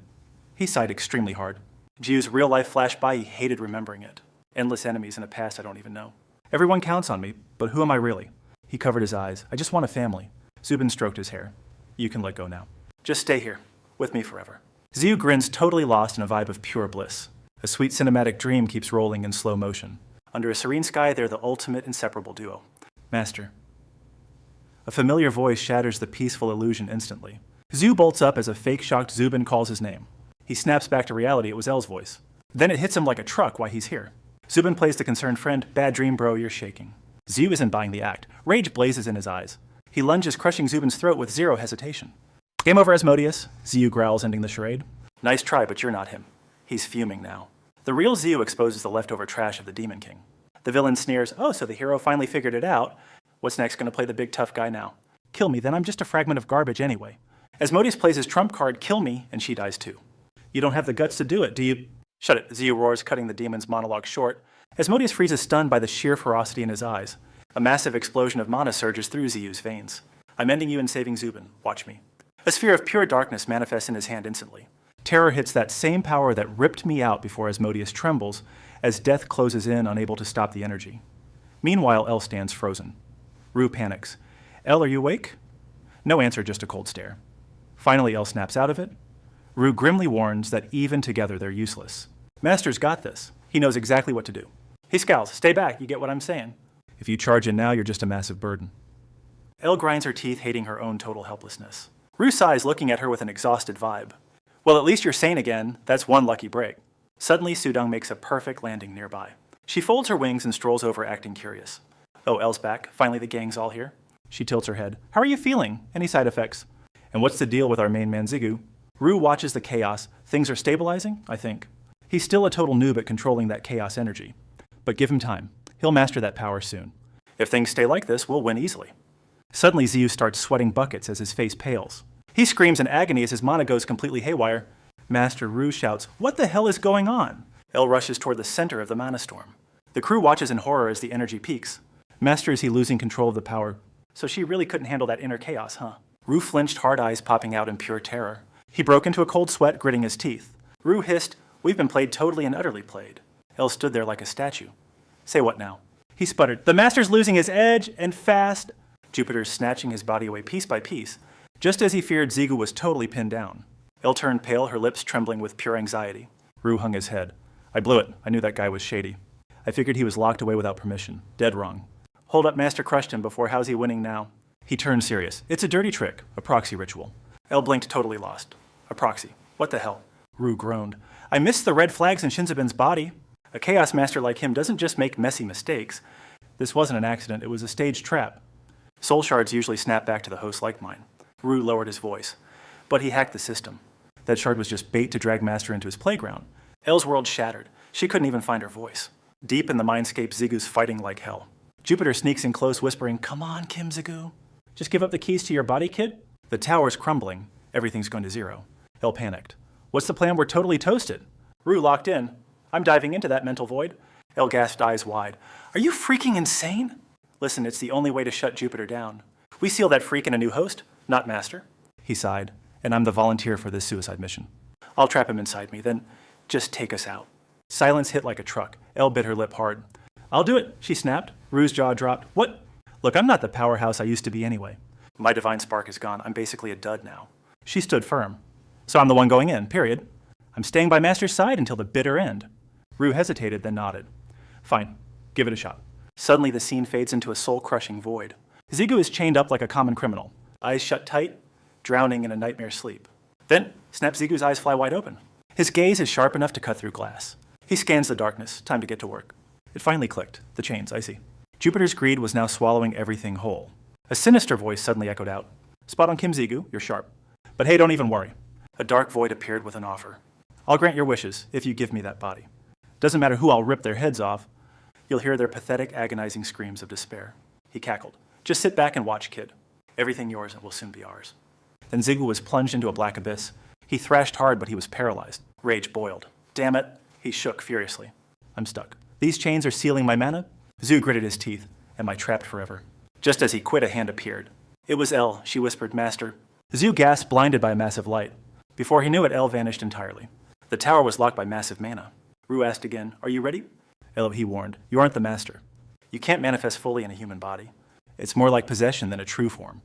He sighed extremely hard. Zhu's real life flashed by, he hated remembering it. Endless enemies in a past I don't even know. Everyone counts on me, but who am I really? He covered his eyes. I just want a family. Zubin stroked his hair. You can let go now. Just stay here, with me forever. Zhu grins, totally lost in a vibe of pure bliss. A sweet cinematic dream keeps rolling in slow motion. Under a serene sky, they're the ultimate inseparable duo. Master. A familiar voice shatters the peaceful illusion instantly. Zhu bolts up as a fake shocked Zubin calls his name. He snaps back to reality. It was Elle's voice. Then it hits him like a truck why he's here. Zubin plays the concerned friend. Bad dream, bro, you're shaking. Zhu isn't buying the act. Rage blazes in his eyes. He lunges, crushing Zubin's throat with zero hesitation. Game over, Asmodeus, Zhu growls, ending the charade. Nice try, but you're not him. He's fuming now. The real Zhu exposes the leftover trash of the Demon King. The villain sneers, oh, so the hero finally figured it out. What's next, gonna play the big tough guy now? Kill me, then I'm just a fragment of garbage anyway. Asmodeus plays his trump card, kill me, and she dies too. You don't have the guts to do it, do you? Shut it, Zhu roars, cutting the demon's monologue short. Asmodeus freezes stunned by the sheer ferocity in his eyes. A massive explosion of mana surges through Zhu's veins. I'm ending you and saving Zubin. Watch me. A sphere of pure darkness manifests in his hand instantly. Terror hits that same power that ripped me out before Asmodeus trembles as death closes in, unable to stop the energy. Meanwhile, Elle stands frozen. Rue panics. Elle, are you awake? No answer, just a cold stare. Finally, Elle snaps out of it. Rue grimly warns that even together they're useless. Master's got this. He knows exactly what to do. He scowls. Stay back, you get what I'm saying. If you charge in now, you're just a massive burden. Elle grinds her teeth, hating her own total helplessness. Rue sighs, looking at her with an exhausted vibe. Well, at least you're sane again. That's one lucky break. Suddenly, Xudong makes a perfect landing nearby. She folds her wings and strolls over, acting curious. Oh, Elle's back. Finally, the gang's all here. She tilts her head. How are you feeling? Any side effects? And what's the deal with our main man, Ziggy? Rue watches the chaos. Things are stabilizing, I think. He's still a total noob at controlling that chaos energy. But give him time. He'll master that power soon. If things stay like this, we'll win easily. Suddenly, Zhu starts sweating buckets as his face pales. He screams in agony as his mana goes completely haywire. Master Rue shouts, What the hell is going on? Elle rushes toward the center of the mana storm. The crew watches in horror as the energy peaks. Master, is he losing control of the power? So she really couldn't handle that inner chaos, huh? Rue flinched, hard eyes popping out in pure terror. He broke into a cold sweat, gritting his teeth. Rue hissed, We've been played totally and utterly played. Elle stood there like a statue. Say what now? He sputtered, The Master's losing his edge, and fast. Jupiter's snatching his body away piece by piece, just as he feared Ziggy was totally pinned down. Elle turned pale, her lips trembling with pure anxiety. Rue hung his head. I blew it. I knew that guy was shady. I figured he was locked away without permission. Dead wrong. Hold up, Master crushed him before. How's he winning now? He turned serious. It's a dirty trick. A proxy ritual. Elle blinked, totally lost. A proxy. What the hell? Rue groaned. I missed the red flags in Shinzabin's body. A Chaos Master like him doesn't just make messy mistakes. This wasn't an accident. It was a staged trap. Soul shards usually snap back to the host like mine. Rue lowered his voice. But he hacked the system. That shard was just bait to drag Master into his playground. Elle's world shattered. She couldn't even find her voice. Deep in the mindscape, Zigu's fighting like hell. Jupiter sneaks in close, whispering, "Come on, Kim Zigu. Just give up the keys to your body, kid?" The tower's crumbling. Everything's going to zero. El panicked. "What's the plan? We're totally toasted." Rue locked in. "I'm diving into that mental void." El gasped, eyes wide. "Are you freaking insane?" "Listen, it's the only way to shut Jupiter down. We seal that freak in a new host, not master." He sighed. "And I'm the volunteer for this suicide mission. I'll trap him inside me, then just take us out." Silence hit like a truck. Elle bit her lip hard. "I'll do it," she snapped. Rue's jaw dropped. "What? Look, I'm not the powerhouse I used to be anyway. My divine spark is gone. I'm basically a dud now." She stood firm. "So I'm the one going in, period. I'm staying by Master's side until the bitter end." Rue hesitated, then nodded. "Fine. Give it a shot." Suddenly the scene fades into a soul-crushing void. Zigu is chained up like a common criminal, eyes shut tight, drowning in a nightmare sleep. Then, snap, Zigu's eyes fly wide open. His gaze is sharp enough to cut through glass. He scans the darkness. Time to get to work. It finally clicked. The chains, I see. Jupiter's greed was now swallowing everything whole. A sinister voice suddenly echoed out. "Spot on, Kim Zigu. You're sharp. But hey, don't even worry." A dark void appeared with an offer. "I'll grant your wishes if you give me that body. Doesn't matter who I'll rip their heads off. You'll hear their pathetic, agonizing screams of despair." He cackled. "Just sit back and watch, kid. Everything yours will soon be ours." Then Zigu was plunged into a black abyss. He thrashed hard, but he was paralyzed. Rage boiled. "Damn it." He shook furiously. "I'm stuck. These chains are sealing my mana." Zu gritted his teeth. "Am I trapped forever?" Just as he quit, a hand appeared. It was Elle. She whispered, "Master." Zu gasped, blinded by a massive light. Before he knew it, Elle vanished entirely. The tower was locked by massive mana. Rue asked again, "Are you ready?" Elle, he warned, "You aren't the master. You can't manifest fully in a human body. It's more like possession than a true form."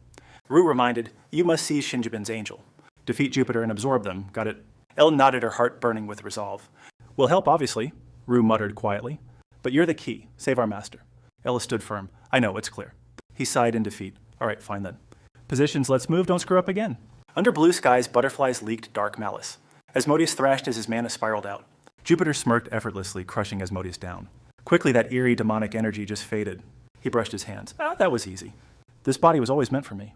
Rue reminded, "You must seize Shinjibin's angel. Defeat Jupiter and absorb them. Got it?" Elle nodded, her heart burning with resolve. "Will help, obviously," Rue muttered quietly. "But you're the key. Save our master." Ella stood firm. "I know, it's clear." He sighed in defeat. "All right, fine then. Positions, let's move, don't screw up again." Under blue skies, butterflies leaked dark malice. Asmodeus thrashed as his mana spiraled out. Jupiter smirked effortlessly, crushing Asmodeus down. Quickly, that eerie demonic energy just faded. He brushed his hands. That was easy. This body was always meant for me."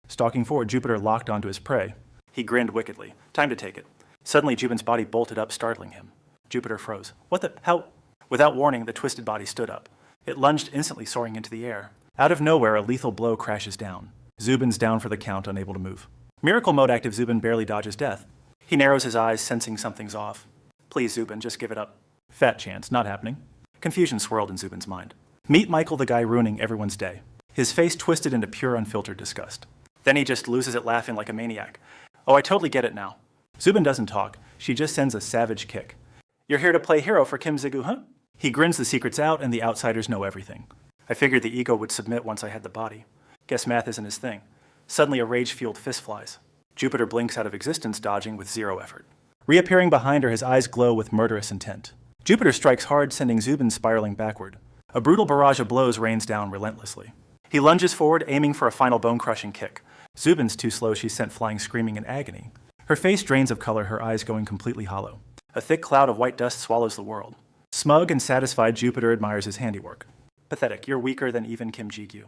Stalking forward, Jupiter locked onto his prey. He grinned wickedly. Time to take it. Suddenly, Jupin's body bolted up, startling him. Jupiter froze. "What the? How?" Without warning, the twisted body stood up. It lunged, instantly soaring into the air. Out of nowhere, a lethal blow crashes down. Zubin's down for the count, unable to move. Miracle mode active Zubin barely dodges death. He narrows his eyes, sensing something's off. "Please, Zubin, just give it up." Fat chance, not happening. Confusion swirled in Zubin's mind. Meet Michael, the guy ruining everyone's day. His face twisted into pure, unfiltered disgust. Then he just loses it, laughing like a maniac. "Oh, I totally get it now." Zubin doesn't talk. She just sends a savage kick. "You're here to play hero for Kim Zigu, huh?" He grins the secrets out, and the outsiders know everything. "I figured the ego would submit once I had the body. Guess math isn't his thing." Suddenly, a rage-fueled fist flies. Jupiter blinks out of existence, dodging with zero effort. Reappearing behind her, his eyes glow with murderous intent. Jupiter strikes hard, sending Zubin spiraling backward. A brutal barrage of blows rains down relentlessly. He lunges forward, aiming for a final bone-crushing kick. Zubin's too slow, she's sent flying screaming in agony. Her face drains of color, her eyes going completely hollow. A thick cloud of white dust swallows the world. Smug and satisfied, Jupiter admires his handiwork. "Pathetic, you're weaker than even Kim Ji-gyu.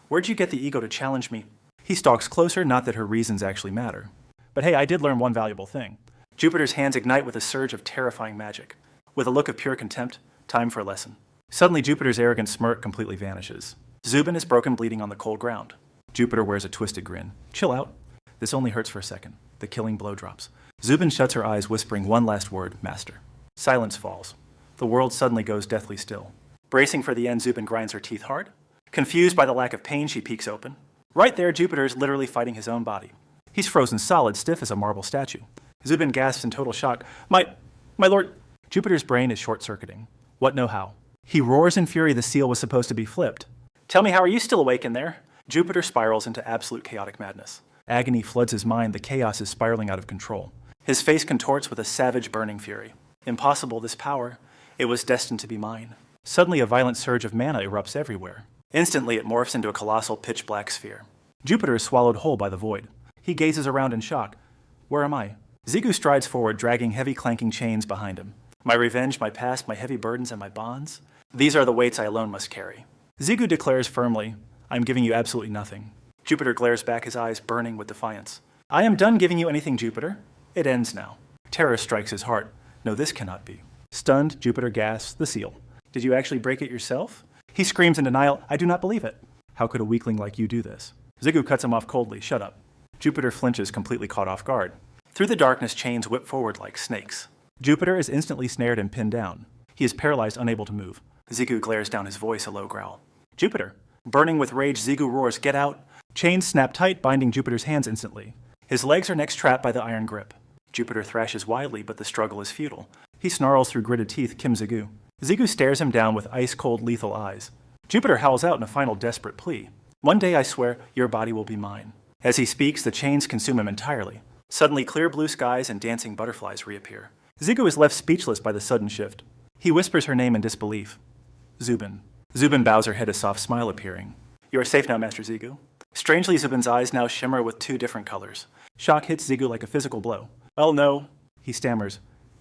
Where'd you get the ego to challenge me?" He stalks closer, not that her reasons actually matter. "But hey, I did learn one valuable thing." Jupiter's hands ignite with a surge of terrifying magic. With a look of pure contempt, time for a lesson. Suddenly, Jupiter's arrogant smirk completely vanishes. Zubin is broken, bleeding on the cold ground. Jupiter wears a twisted grin. "Chill out. This only hurts for a second." The killing blow drops. Zubin shuts her eyes, whispering one last word, "Master." Silence falls. The world suddenly goes deathly still. Bracing for the end, Zubin grinds her teeth hard. Confused by the lack of pain, she peeks open. Right there, Jupiter is literally fighting his own body. He's frozen solid, stiff as a marble statue. Zubin gasps in total shock. My lord." Jupiter's brain is short-circuiting. What, no how. He roars in fury the seal was supposed to be flipped. "Tell me, how are you still awake in there?" Jupiter spirals into absolute chaotic madness. Agony floods his mind, the chaos is spiraling out of control. His face contorts with a savage, burning fury. Impossible, this power. It was destined to be mine. Suddenly, a violent surge of mana erupts everywhere. Instantly, it morphs into a colossal pitch-black sphere. Jupiter is swallowed whole by the void. He gazes around in shock. Where am I? Zigu strides forward, dragging heavy clanking chains behind him. My revenge, my past, my heavy burdens, and my bonds? These are the weights I alone must carry. Zigu declares firmly, "I am giving you absolutely nothing." Jupiter glares back, his eyes burning with defiance. "I am done giving you anything, Jupiter. It ends now." Terror strikes his heart. No, this cannot be. Stunned, Jupiter gasps the seal. Did you actually break it yourself? He screams in denial, I do not believe it. How could a weakling like you do this? Zigu cuts him off coldly, shut up. Jupiter flinches, completely caught off guard. Through the darkness, chains whip forward like snakes. Jupiter is instantly snared and pinned down. He is paralyzed, unable to move. Zigu glares down, his voice a low growl. Jupiter! Burning with rage, Zigu roars, get out! Chains snap tight, binding Jupiter's hands instantly. His legs are next trapped by the iron grip. Jupiter thrashes wildly, but the struggle is futile. He snarls through gritted teeth, Kim Zigu. Zigu stares him down with ice-cold, lethal eyes. Jupiter howls out in a final desperate plea. One day, I swear, your body will be mine. As he speaks, the chains consume him entirely. Suddenly, clear blue skies and dancing butterflies reappear. Zigu is left speechless by the sudden shift. He whispers her name in disbelief. Zubin. Zubin bows her head, a soft smile appearing. You are safe now, Master Zigu. Strangely, Zubin's eyes now shimmer with 2 different colors. Shock hits Zigu like a physical blow. Oh no, he stammers.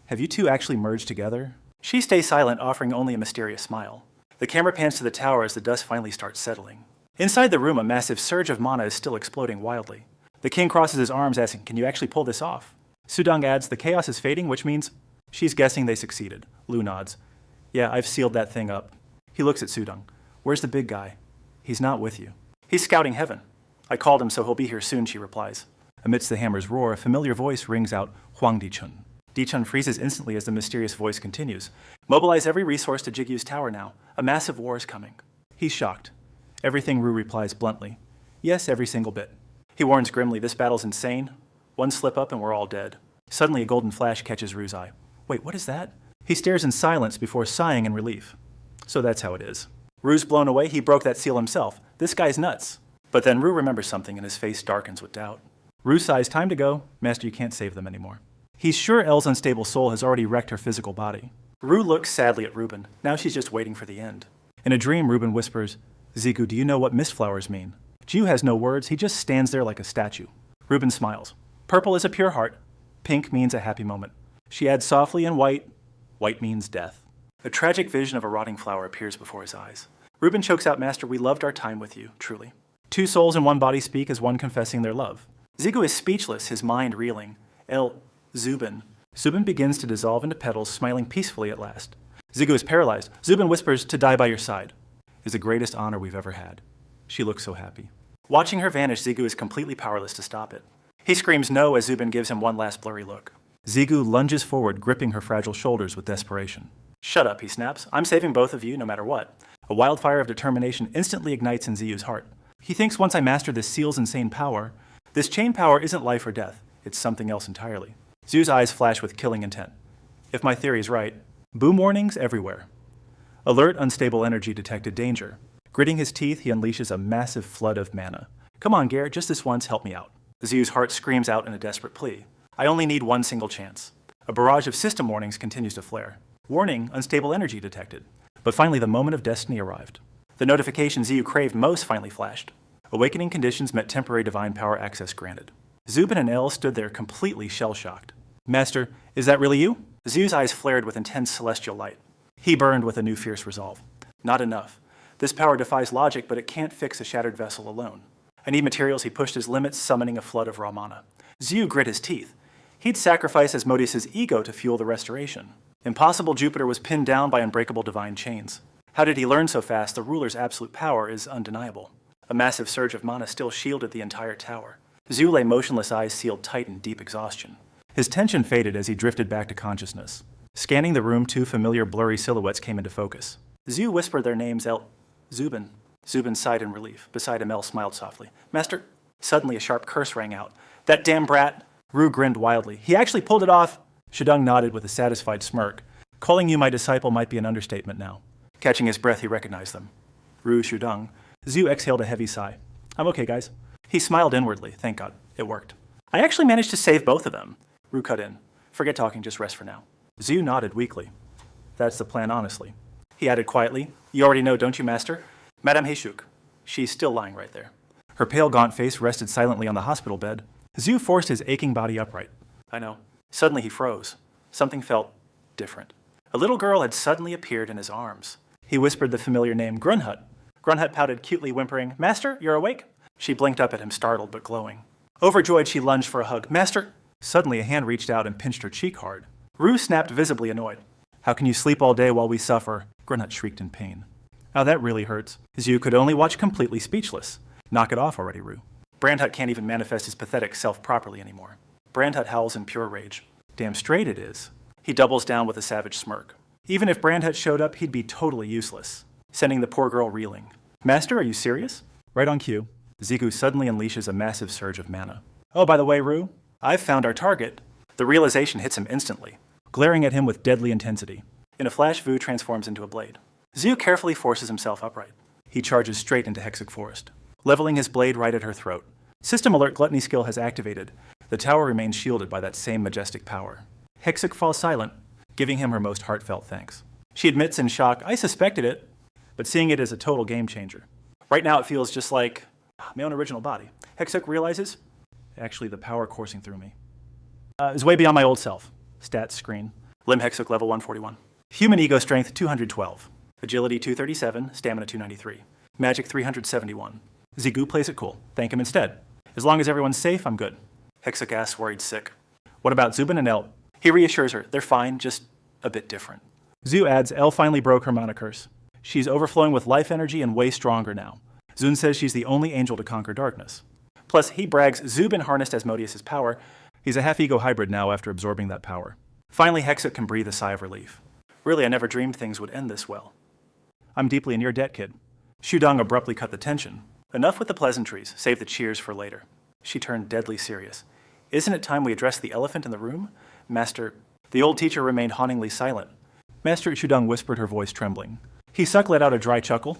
Have you two actually merged together? She stays silent, offering only a mysterious smile. The camera pans to the tower as the dust finally starts settling. Inside the room, a massive surge of mana is still exploding wildly. The king crosses his arms, asking, can you actually pull this off? Sudong adds, the chaos is fading, which means she's guessing they succeeded. Lu nods. Yeah, I've sealed that thing up. He looks at Sudong. Where's the big guy? He's not with you. He's scouting heaven. I called him, so he'll be here soon, she replies. Amidst the hammer's roar, a familiar voice rings out, Huang Dichun. Dichun freezes instantly as the mysterious voice continues. Mobilize every resource to Jigyu's tower now. A massive war is coming. He's shocked. Everything, Ru replies bluntly. Yes, every single bit. He warns grimly, this battle's insane. One slip up and we're all dead. Suddenly a golden flash catches Ru's eye. Wait, what is that? He stares in silence before sighing in relief. So that's how it is. Ru's blown away, he broke that seal himself. This guy's nuts. But then Ru remembers something and his face darkens with doubt. Ru sighs, time to go. Master, you can't save them anymore. He's sure Elle's unstable soul has already wrecked her physical body. Ru looks sadly at Ruben. Now she's just waiting for the end. In a dream, Ruben whispers, Zigu, do you know what mist flowers mean? Jiu has no words, he just stands there like a statue. Ruben smiles. Purple is a pure heart. Pink means a happy moment. She adds softly, and white means death. A tragic vision of a rotting flower appears before his eyes. Ruben chokes out, Master, we loved our time with you, truly. 2 souls in one body speak as one confessing their love. Zigu is speechless, his mind reeling. Zubin. Zubin begins to dissolve into petals, smiling peacefully at last. Zigu is paralyzed. Zubin whispers, to die by your side is the greatest honor we've ever had. She looks so happy. Watching her vanish, Zigu is completely powerless to stop it. He screams no as Zubin gives him one last blurry look. Zigu lunges forward, gripping her fragile shoulders with desperation. Shut up, he snaps. I'm saving both of you no matter what. A wildfire of determination instantly ignites in Ziyu's heart. He thinks once I master this seal's insane power, this chain power isn't life or death. It's something else entirely. Ziyu's eyes flash with killing intent. If my theory is right, boom warnings everywhere. Alert, unstable energy detected danger. Gritting his teeth, he unleashes a massive flood of mana. Come on, Garrett, just this once, help me out. Ziyu's heart screams out in a desperate plea. I only need one single chance. A barrage of system warnings continues to flare. Warning, unstable energy detected. But finally, the moment of destiny arrived. The notification Ziyu craved most finally flashed. Awakening conditions met temporary divine power access granted. Zubin and El stood there completely shell-shocked. Master, is that really you? Ziyu's eyes flared with intense celestial light. He burned with a new fierce resolve. Not enough. This power defies logic, but it can't fix a shattered vessel alone. I need materials. He pushed his limits, summoning a flood of raw mana. Ziyu grit his teeth. He'd sacrifice Asmodeus' ego to fuel the restoration. Impossible, Jupiter was pinned down by unbreakable divine chains. How did he learn so fast? The ruler's absolute power is undeniable. A massive surge of mana still shielded the entire tower. Ziyu lay motionless, eyes sealed tight in deep exhaustion. His tension faded as he drifted back to consciousness. Scanning the room, 2 familiar blurry silhouettes came into focus. Ziyu whispered their names, Zubin. Zubin sighed in relief. Beside him, El smiled softly. Master? Suddenly a sharp curse rang out. That damn brat! Ru grinned wildly. He actually pulled it off! Shudong nodded with a satisfied smirk. Calling you my disciple might be an understatement now. Catching his breath, he recognized them. Ru, Shudong. Ziyu exhaled a heavy sigh. I'm okay, guys. He smiled inwardly. Thank God. It worked. I actually managed to save both of them. Ru cut in. Forget talking, just rest for now. Ziyu nodded weakly. That's the plan, honestly. He added quietly, You already know, don't you, Master? Madame Heishuk. She's still lying right there. Her pale, gaunt face rested silently on the hospital bed. Ziyu forced his aching body upright. I know. Suddenly he froze. Something felt different. A little girl had suddenly appeared in his arms. He whispered the familiar name, Grunhut. Grunhut pouted cutely, whimpering, Master, you're awake? She blinked up at him, startled but glowing. Overjoyed, she lunged for a hug. Master! Suddenly a hand reached out and pinched her cheek hard. Ru snapped, visibly annoyed. How can you sleep all day while we suffer? Grunhut shrieked in pain. Oh, that really hurts. Zhu could only watch completely speechless. Knock it off already, Rue. Brandhut can't even manifest his pathetic self properly anymore. Brandhut howls in pure rage. Damn straight it is. He doubles down with a savage smirk. Even if Brandhut showed up, he'd be totally useless, sending the poor girl reeling. Master, are you serious? Right on cue. Zigu suddenly unleashes a massive surge of mana. Oh, by the way, Rue, I've found our target. The realization hits him instantly, glaring at him with deadly intensity. In a flash, Vu transforms into a blade. Zhu carefully forces himself upright. He charges straight into Hexic Forest, leveling his blade right at her throat. System Alert Gluttony skill has activated. The tower remains shielded by that same majestic power. Hexic falls silent, giving him her most heartfelt thanks. She admits in shock, I suspected it, but seeing it as a total game changer. Right now it feels just like my own original body. Hexic realizes, actually the power coursing through me is way beyond my old self. Stats screen. Limb Hexic level 141. Human ego strength 212. Agility 237, stamina 293. Magic 371. Zigu plays it cool. Thank him instead. As long as everyone's safe, I'm good. Hexic asks, worried sick. What about Zubin and El? He reassures her, they're fine, just a bit different. Zhu adds, El finally broke her mana curse. She's overflowing with life energy and way stronger now. Zun says she's the only angel to conquer darkness. Plus, he brags Zubin harnessed Asmodeus' power. He's a half-ego hybrid now after absorbing that power. Finally, Hexic can breathe a sigh of relief. Really, I never dreamed things would end this well. I'm deeply in your debt, kid. Shudong abruptly cut the tension. Enough with the pleasantries, save the cheers for later. She turned deadly serious. Isn't it time we address the elephant in the room? Master... The old teacher remained hauntingly silent. Master Shudong whispered, her voice trembling. Hisuk let out a dry chuckle.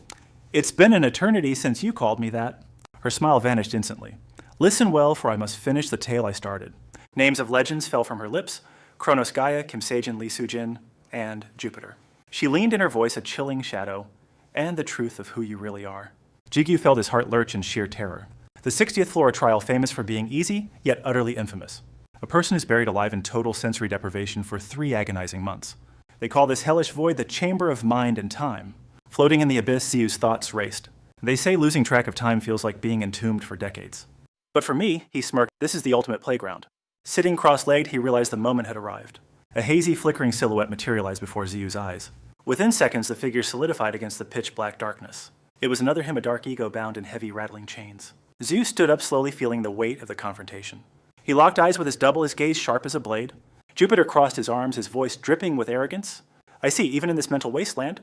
It's been an eternity since you called me that. Her smile vanished instantly. Listen well, for I must finish the tale I started. Names of legends fell from her lips. Kronos Gaia, Kim Seijin, Lee Sujin, and Jupiter. She leaned in her voice a chilling shadow, and the truth of who you really are. Jigyu felt his heart lurch in sheer terror. The 60th floor trial famous for being easy, yet utterly infamous. A person is buried alive in total sensory deprivation for 3 agonizing months. They call this hellish void the chamber of mind and time. Floating in the abyss, Ziyu's thoughts raced. They say losing track of time feels like being entombed for decades. But for me, he smirked, this is the ultimate playground. Sitting cross-legged, he realized the moment had arrived. A hazy, flickering silhouette materialized before Ziyu's eyes. Within seconds, the figure solidified against the pitch-black darkness. It was another him, a dark ego bound in heavy, rattling chains. Ziyu stood up, slowly feeling the weight of the confrontation. He locked eyes with his double, his gaze sharp as a blade. Jupiter crossed his arms, his voice dripping with arrogance. I see, even in this mental wasteland,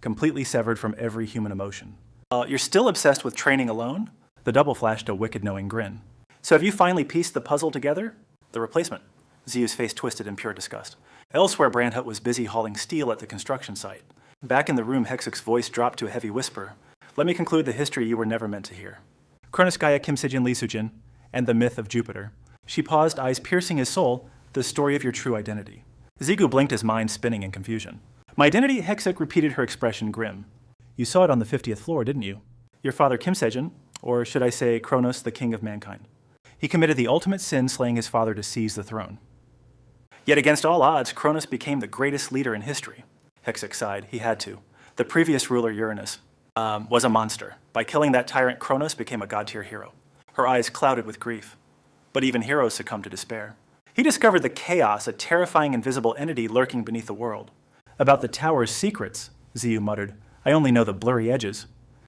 completely severed from every human emotion. You're still obsessed with training alone? The double flashed a wicked, knowing grin. So have you finally pieced the puzzle together? The replacement. Ziyu's face twisted in pure disgust. Elsewhere, Brandhut was busy hauling steel at the construction site. Back in the room, Hexic's voice dropped to a heavy whisper. Let me conclude the history you were never meant to hear. Kronos Gaia, Kim Seijin, Lee Sujin, and the myth of Jupiter. She paused, eyes piercing his soul, the story of your true identity. Zigu blinked, his mind spinning in confusion. My identity? Hexic repeated, her expression grim. You saw it on the 50th floor, didn't you? Your father Kim Seijin, or should I say Kronos, the king of mankind. He committed the ultimate sin, slaying his father to seize the throne. Yet against all odds, Kronos became the greatest leader in history. Hexic sighed. He had to. The previous ruler, Uranus, was a monster. By killing that tyrant, Kronos became a god-tier hero. Her eyes clouded with grief. But even heroes succumb to despair. He discovered the chaos, a terrifying invisible entity lurking beneath the world. About the tower's secrets, Ziyu muttered. I only know the blurry edges.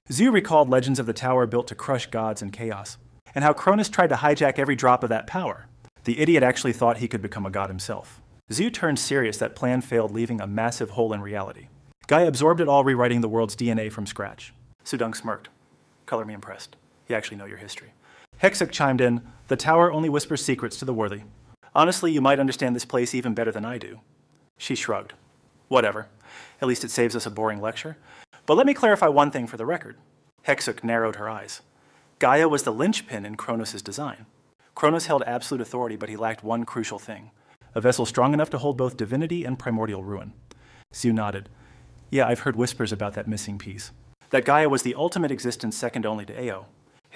Ziyu recalled legends of the tower built to crush gods and chaos, and how Kronos tried to hijack every drop of that power. The idiot actually thought he could become a god himself. Ziyu turned serious. That plan failed, leaving a massive hole in reality. Gaia absorbed it all, rewriting the world's DNA from scratch. Sudong smirked. Color me impressed. You actually know your history. Hexic chimed in. The tower only whispers secrets to the worthy. Honestly, you might understand this place even better than I do. She shrugged. Whatever. At least it saves us a boring lecture. But let me clarify one thing for the record. Hexic narrowed her eyes. Gaia was the linchpin in Kronos' design. Kronos held absolute authority, but he lacked one crucial thing. A vessel strong enough to hold both divinity and primordial ruin. Ziyu nodded. Yeah, I've heard whispers about that missing piece. That Gaia was the ultimate existence second only to Ao.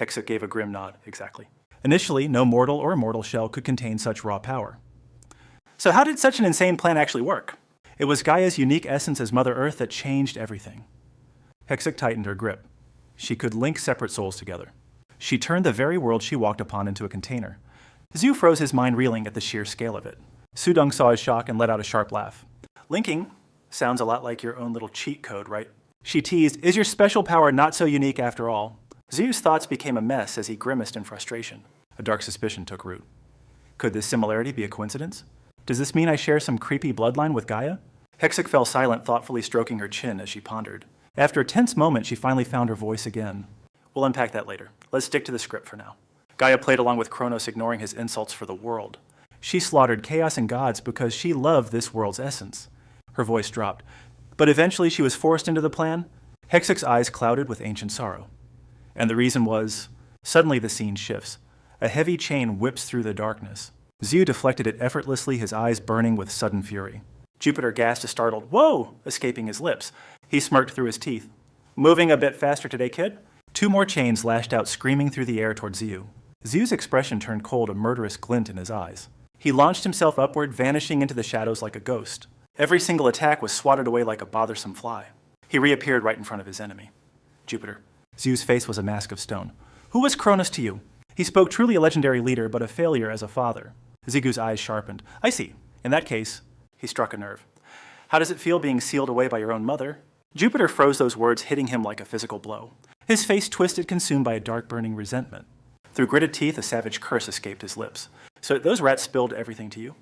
Hexic gave a grim nod. Exactly. Initially, no mortal or immortal shell could contain such raw power. So how did such an insane plan actually work? It was Gaia's unique essence as Mother Earth that changed everything. Hexic tightened her grip. She could link separate souls together. She turned the very world she walked upon into a container. Ziyu froze, his mind reeling at the sheer scale of it. Sudong saw his shock and let out a sharp laugh. Linking? Sounds a lot like your own little cheat code, right? She teased, is your special power not so unique after all? Ziyu's thoughts became a mess as he grimaced in frustration. A dark suspicion took root. Could this similarity be a coincidence? Does this mean I share some creepy bloodline with Gaia? Hexic fell silent, thoughtfully stroking her chin as she pondered. After a tense moment, she finally found her voice again. We'll unpack that later. Let's stick to the script for now. Gaia played along with Kronos, ignoring his insults for the world. She slaughtered chaos and gods because she loved this world's essence. Her voice dropped. But eventually she was forced into the plan. Hexic's eyes clouded with ancient sorrow. And the reason was, suddenly the scene shifts. A heavy chain whips through the darkness. Ziyu deflected it effortlessly, his eyes burning with sudden fury. Jupiter gasped a startled, "Whoa!" escaping his lips. He smirked through his teeth. Moving a bit faster today, kid? 2 more chains lashed out, screaming through the air toward Ziyu. Ziyu's expression turned cold, a murderous glint in his eyes. He launched himself upward, vanishing into the shadows like a ghost. Every single attack was swatted away like a bothersome fly. He reappeared right in front of his enemy. Jupiter. Ziyu's face was a mask of stone. Who was Kronos to you? He spoke truly a legendary leader, but a failure as a father. Zigu's eyes sharpened. I see. In that case, he struck a nerve. How does it feel being sealed away by your own mother? Jupiter froze those words, hitting him like a physical blow. His face twisted, consumed by a dark burning resentment. Through gritted teeth, a savage curse escaped his lips. So those rats spilled everything to you?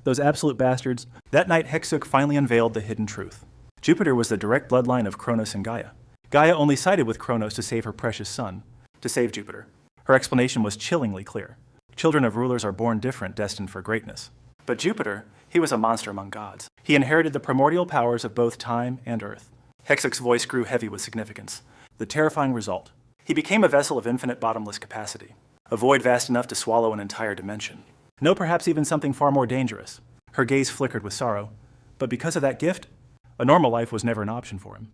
Those absolute bastards. That night, Hexuk finally unveiled the hidden truth. Jupiter was the direct bloodline of Kronos and Gaia. Gaia only sided with Kronos to save her precious son, to save Jupiter. Her explanation was chillingly clear. Children of rulers are born different, destined for greatness. But Jupiter, he was a monster among gods. He inherited the primordial powers of both time and earth. Hexuk's voice grew heavy with significance. The terrifying result. He became a vessel of infinite bottomless capacity, a void vast enough to swallow an entire dimension. No, perhaps even something far more dangerous. Her gaze flickered with sorrow. But because of that gift, a normal life was never an option for him.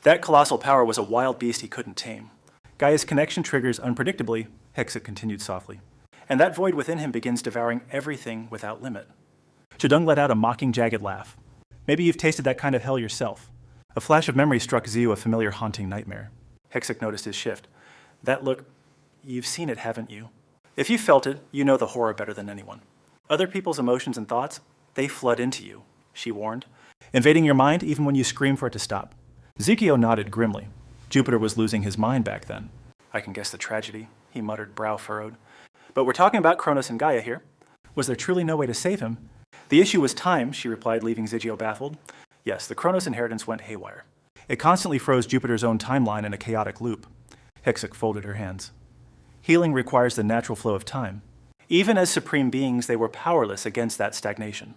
That colossal power was a wild beast he couldn't tame. Gaia's connection triggers unpredictably, Hexuk continued softly. And that void within him begins devouring everything without limit. Chidung let out a mocking, jagged laugh. Maybe you've tasted that kind of hell yourself. A flash of memory struck Ziyu, a familiar haunting nightmare. Hexuk noticed his shift. That look, you've seen it, haven't you? If you felt it, you know the horror better than anyone. Other people's emotions and thoughts, they flood into you, she warned. Invading your mind even when you scream for it to stop. Zikio nodded grimly. Jupiter was losing his mind back then. I can guess the tragedy, he muttered, brow furrowed. But we're talking about Kronos and Gaia here. Was there truly no way to save him? The issue was time, she replied, leaving Zigio baffled. Yes, the Kronos inheritance went haywire. It constantly froze Jupiter's own timeline in a chaotic loop. Hexuk folded her hands. Healing requires the natural flow of time. Even as supreme beings, they were powerless against that stagnation.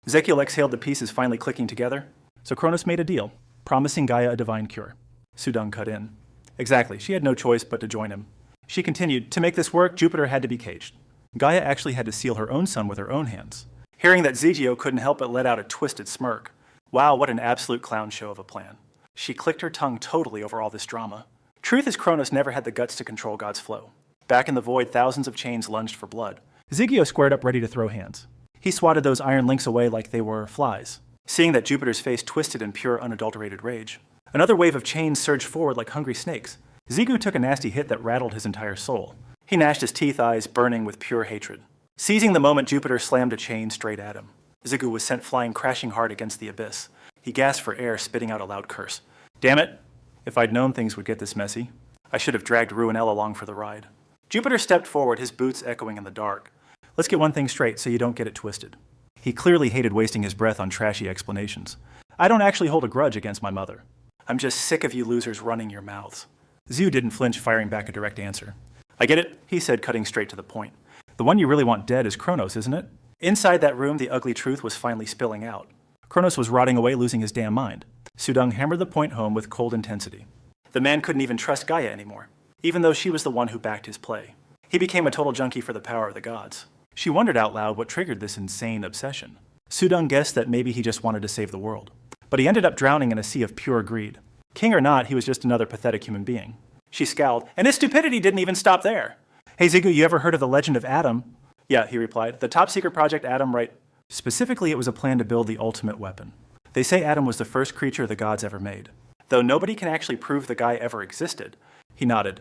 Zekiel exhaled, the pieces finally clicking together. So Kronos made a deal, promising Gaia a divine cure. Sudung cut in. Exactly, she had no choice but to join him. She continued, to make this work, Jupiter had to be caged. Gaia actually had to seal her own son with her own hands. Hearing that Zigio couldn't help but let out a twisted smirk. Wow, what an absolute clown show of a plan. She clicked her tongue totally over all this drama. Truth is, Kronos never had the guts to control God's flow. Back in the void, thousands of chains lunged for blood. Zigio squared up, ready to throw hands. He swatted those iron links away like they were flies. Seeing that Jupiter's face twisted in pure, unadulterated rage. Another wave of chains surged forward like hungry snakes. Zigu took a nasty hit that rattled his entire soul. He gnashed his teeth, eyes burning with pure hatred. Seizing the moment, Jupiter slammed a chain straight at him. Zigu was sent flying crashing hard against the abyss. He gasped for air, spitting out a loud curse. Damn it! If I'd known things would get this messy, I should have dragged Ruinel along for the ride. Jupiter stepped forward, his boots echoing in the dark. Let's get one thing straight so you don't get it twisted. He clearly hated wasting his breath on trashy explanations. I don't actually hold a grudge against my mother. I'm just sick of you losers running your mouths. Ziyu didn't flinch, firing back a direct answer. I get it, he said, cutting straight to the point. The one you really want dead is Kronos, isn't it? Inside that room, the ugly truth was finally spilling out. Kronos was rotting away, losing his damn mind. Sudung hammered the point home with cold intensity. The man couldn't even trust Gaia anymore, even though she was the one who backed his play. He became a total junkie for the power of the gods. She wondered out loud what triggered this insane obsession. Sudung guessed that maybe he just wanted to save the world. But he ended up drowning in a sea of pure greed. King or not, he was just another pathetic human being. She scowled, and his stupidity didn't even stop there. Hey Zigu, you ever heard of the legend of Adam? Yeah, he replied. The top secret project Adam, right? Specifically, it was a plan to build the ultimate weapon. They say Adam was the first creature the gods ever made. Though nobody can actually prove the guy ever existed. He nodded.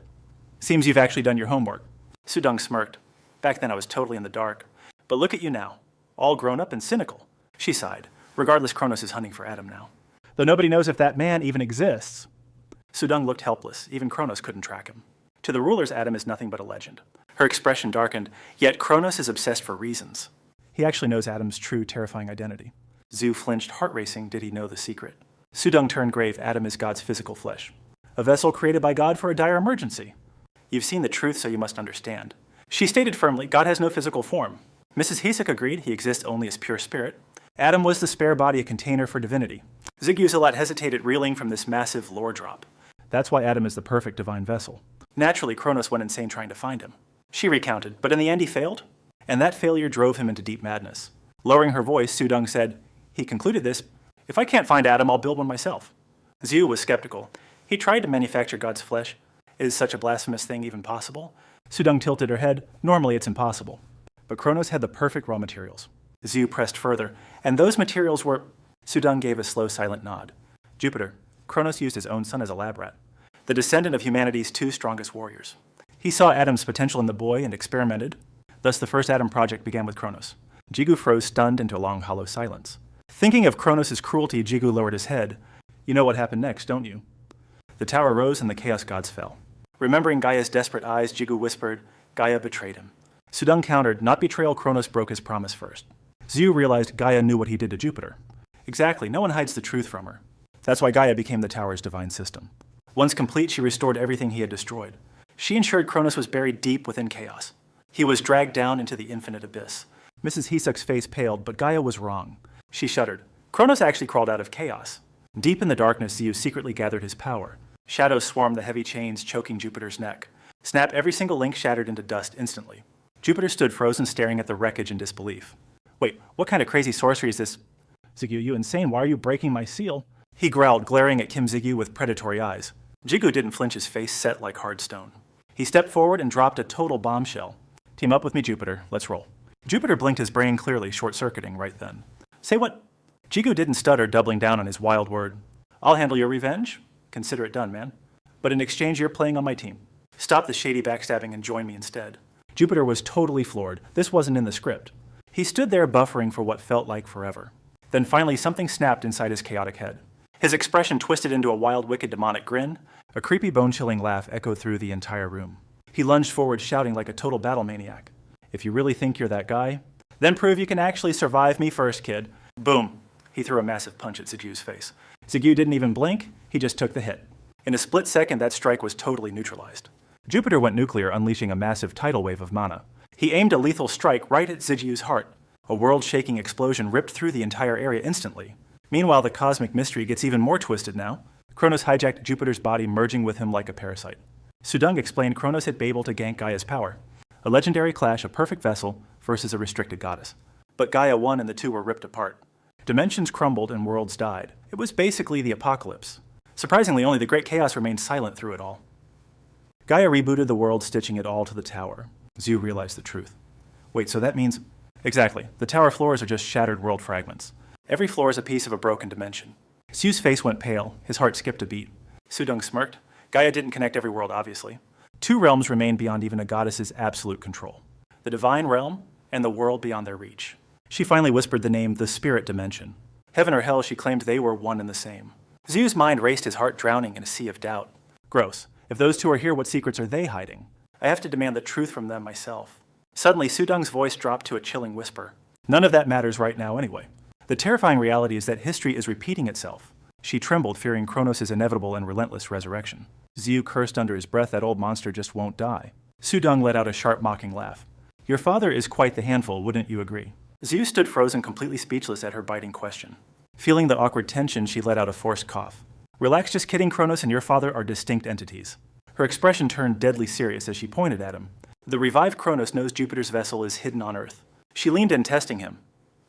Seems you've actually done your homework. Sudung smirked. Back then I was totally in the dark. But look at you now. All grown up and cynical. She sighed. Regardless, Kronos is hunting for Adam now. though nobody knows if that man even exists. Sudung looked helpless. Even Kronos couldn't track him. To the rulers, Adam is nothing but a legend. Her expression darkened, yet Kronos is obsessed for reasons. He actually knows Adam's true, terrifying identity. Zu flinched, heart racing. Did he know the secret? Sudung turned grave. Adam is God's physical flesh. A vessel created by God for a dire emergency. You've seen the truth, so you must understand. She stated firmly, God has no physical form. Mrs. Hisek agreed he exists only as pure spirit. Adam was the spare body, a container for divinity. Ziggy-Zalat hesitated, reeling from this massive lore drop. That's why Adam is the perfect divine vessel. Naturally, Kronos went insane trying to find him. She recounted, but in the end he failed, and that failure drove him into deep madness. Lowering her voice, Sudung said, he concluded this, if I can't find Adam, I'll build one myself. Zu was skeptical. He tried to manufacture God's flesh. Is such a blasphemous thing even possible? Sudung tilted her head. Normally it's impossible. But Kronos had the perfect raw materials. Zu pressed further, and those materials were... Sudung gave a slow, silent nod. Jupiter. Kronos used his own son as a lab rat, the descendant of humanity's two strongest warriors. He saw Adam's potential in the boy and experimented. Thus the first Adam project began with Kronos. Jigu froze, stunned, into a long, hollow silence. Thinking of Kronos' cruelty, Jigu lowered his head. You know what happened next, don't you? The tower rose and the Chaos Gods fell. Remembering Gaia's desperate eyes, Jigu whispered, Gaia betrayed him. Sudung countered, not betrayal, Kronos broke his promise first. Zu realized Gaia knew what he did to Jupiter. Exactly, no one hides the truth from her. That's why Gaia became the tower's divine system. Once complete, she restored everything he had destroyed. She ensured Kronos was buried deep within chaos. He was dragged down into the infinite abyss. Mrs. Hisek's face paled, but Gaia was wrong. She shuddered. Kronos actually crawled out of chaos. Deep in the darkness, Zeus secretly gathered his power. Shadows swarmed the heavy chains choking Jupiter's neck. Snap, every single link shattered into dust instantly. Jupiter stood frozen, staring at the wreckage in disbelief. Wait, what kind of crazy sorcery is this? Ziggy, you insane, why are you breaking my seal? He growled, glaring at Kim Ziggy with predatory eyes. Jigu didn't flinch, his face set like hard stone. He stepped forward and dropped a total bombshell. Team up with me, Jupiter. Let's roll. Jupiter blinked, his brain clearly, short-circuiting right then. Say what? Jigu didn't stutter, doubling down on his wild word. I'll handle your revenge. Consider it done, man. But in exchange, you're playing on my team. Stop the shady backstabbing and join me instead. Jupiter was totally floored. This wasn't in the script. He stood there buffering for what felt like forever. Then finally, something snapped inside his chaotic head. His expression twisted into a wild, wicked, demonic grin. A creepy, bone-chilling laugh echoed through the entire room. He lunged forward, shouting like a total battle maniac. If you really think you're that guy, then prove you can actually survive me first, kid. Boom. He threw a massive punch at Zigu's face. Zigu didn't even blink, he just took the hit. In a split second, that strike was totally neutralized. Jupiter went nuclear, unleashing a massive tidal wave of mana. He aimed a lethal strike right at Zigu's heart. A world-shaking explosion ripped through the entire area instantly. Meanwhile, the cosmic mystery gets even more twisted now. Kronos hijacked Jupiter's body, merging with him like a parasite. Sudung explained Kronos had been able to gank Gaia's power. A legendary clash, a perfect vessel versus a restricted goddess. But Gaia won and the two were ripped apart. Dimensions crumbled and worlds died. It was basically the apocalypse. Surprisingly, only the Great Chaos remained silent through it all. Gaia rebooted the world, stitching it all to the tower. Zu realized the truth. Wait, so that means... Exactly. The tower floors are just shattered world fragments. Every floor is a piece of a broken dimension. Zu's face went pale. His heart skipped a beat. Sudung smirked. Gaia didn't connect every world, obviously. Two realms remained beyond even a goddess's absolute control. The divine realm and the world beyond their reach. She finally whispered the name, the spirit dimension. Heaven or hell, she claimed they were one and the same. Zu's mind raced, his heart drowning in a sea of doubt. Gross. If those two are here, what secrets are they hiding? I have to demand the truth from them myself. Suddenly, Sudung's voice dropped to a chilling whisper. None of that matters right now anyway. The terrifying reality is that history is repeating itself. She trembled, fearing Kronos' inevitable and relentless resurrection. Zu cursed under his breath, that old monster just won't die. Sudung let out a sharp, mocking laugh. Your father is quite the handful, wouldn't you agree? Zu stood frozen, completely speechless at her biting question. Feeling the awkward tension, she let out a forced cough. Relax, just kidding, Kronos and your father are distinct entities. Her expression turned deadly serious as she pointed at him. The revived Kronos knows Jupiter's vessel is hidden on Earth. She leaned in, testing him.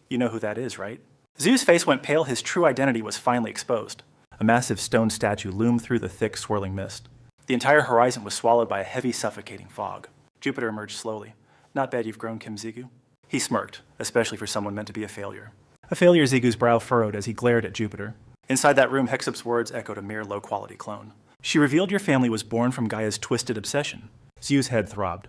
You know who that is, right? Zu's face went pale, his true identity was finally exposed. A massive stone statue loomed through the thick, swirling mist. The entire horizon was swallowed by a heavy, suffocating fog. Jupiter emerged slowly. Not bad you've grown, Kim Zigu. He smirked, especially for someone meant to be a failure. A failure, Zigu's brow furrowed as he glared at Jupiter. Inside that room, Hexap's words echoed a mere low-quality clone. She revealed your family was born from Gaia's twisted obsession. Zu's head throbbed.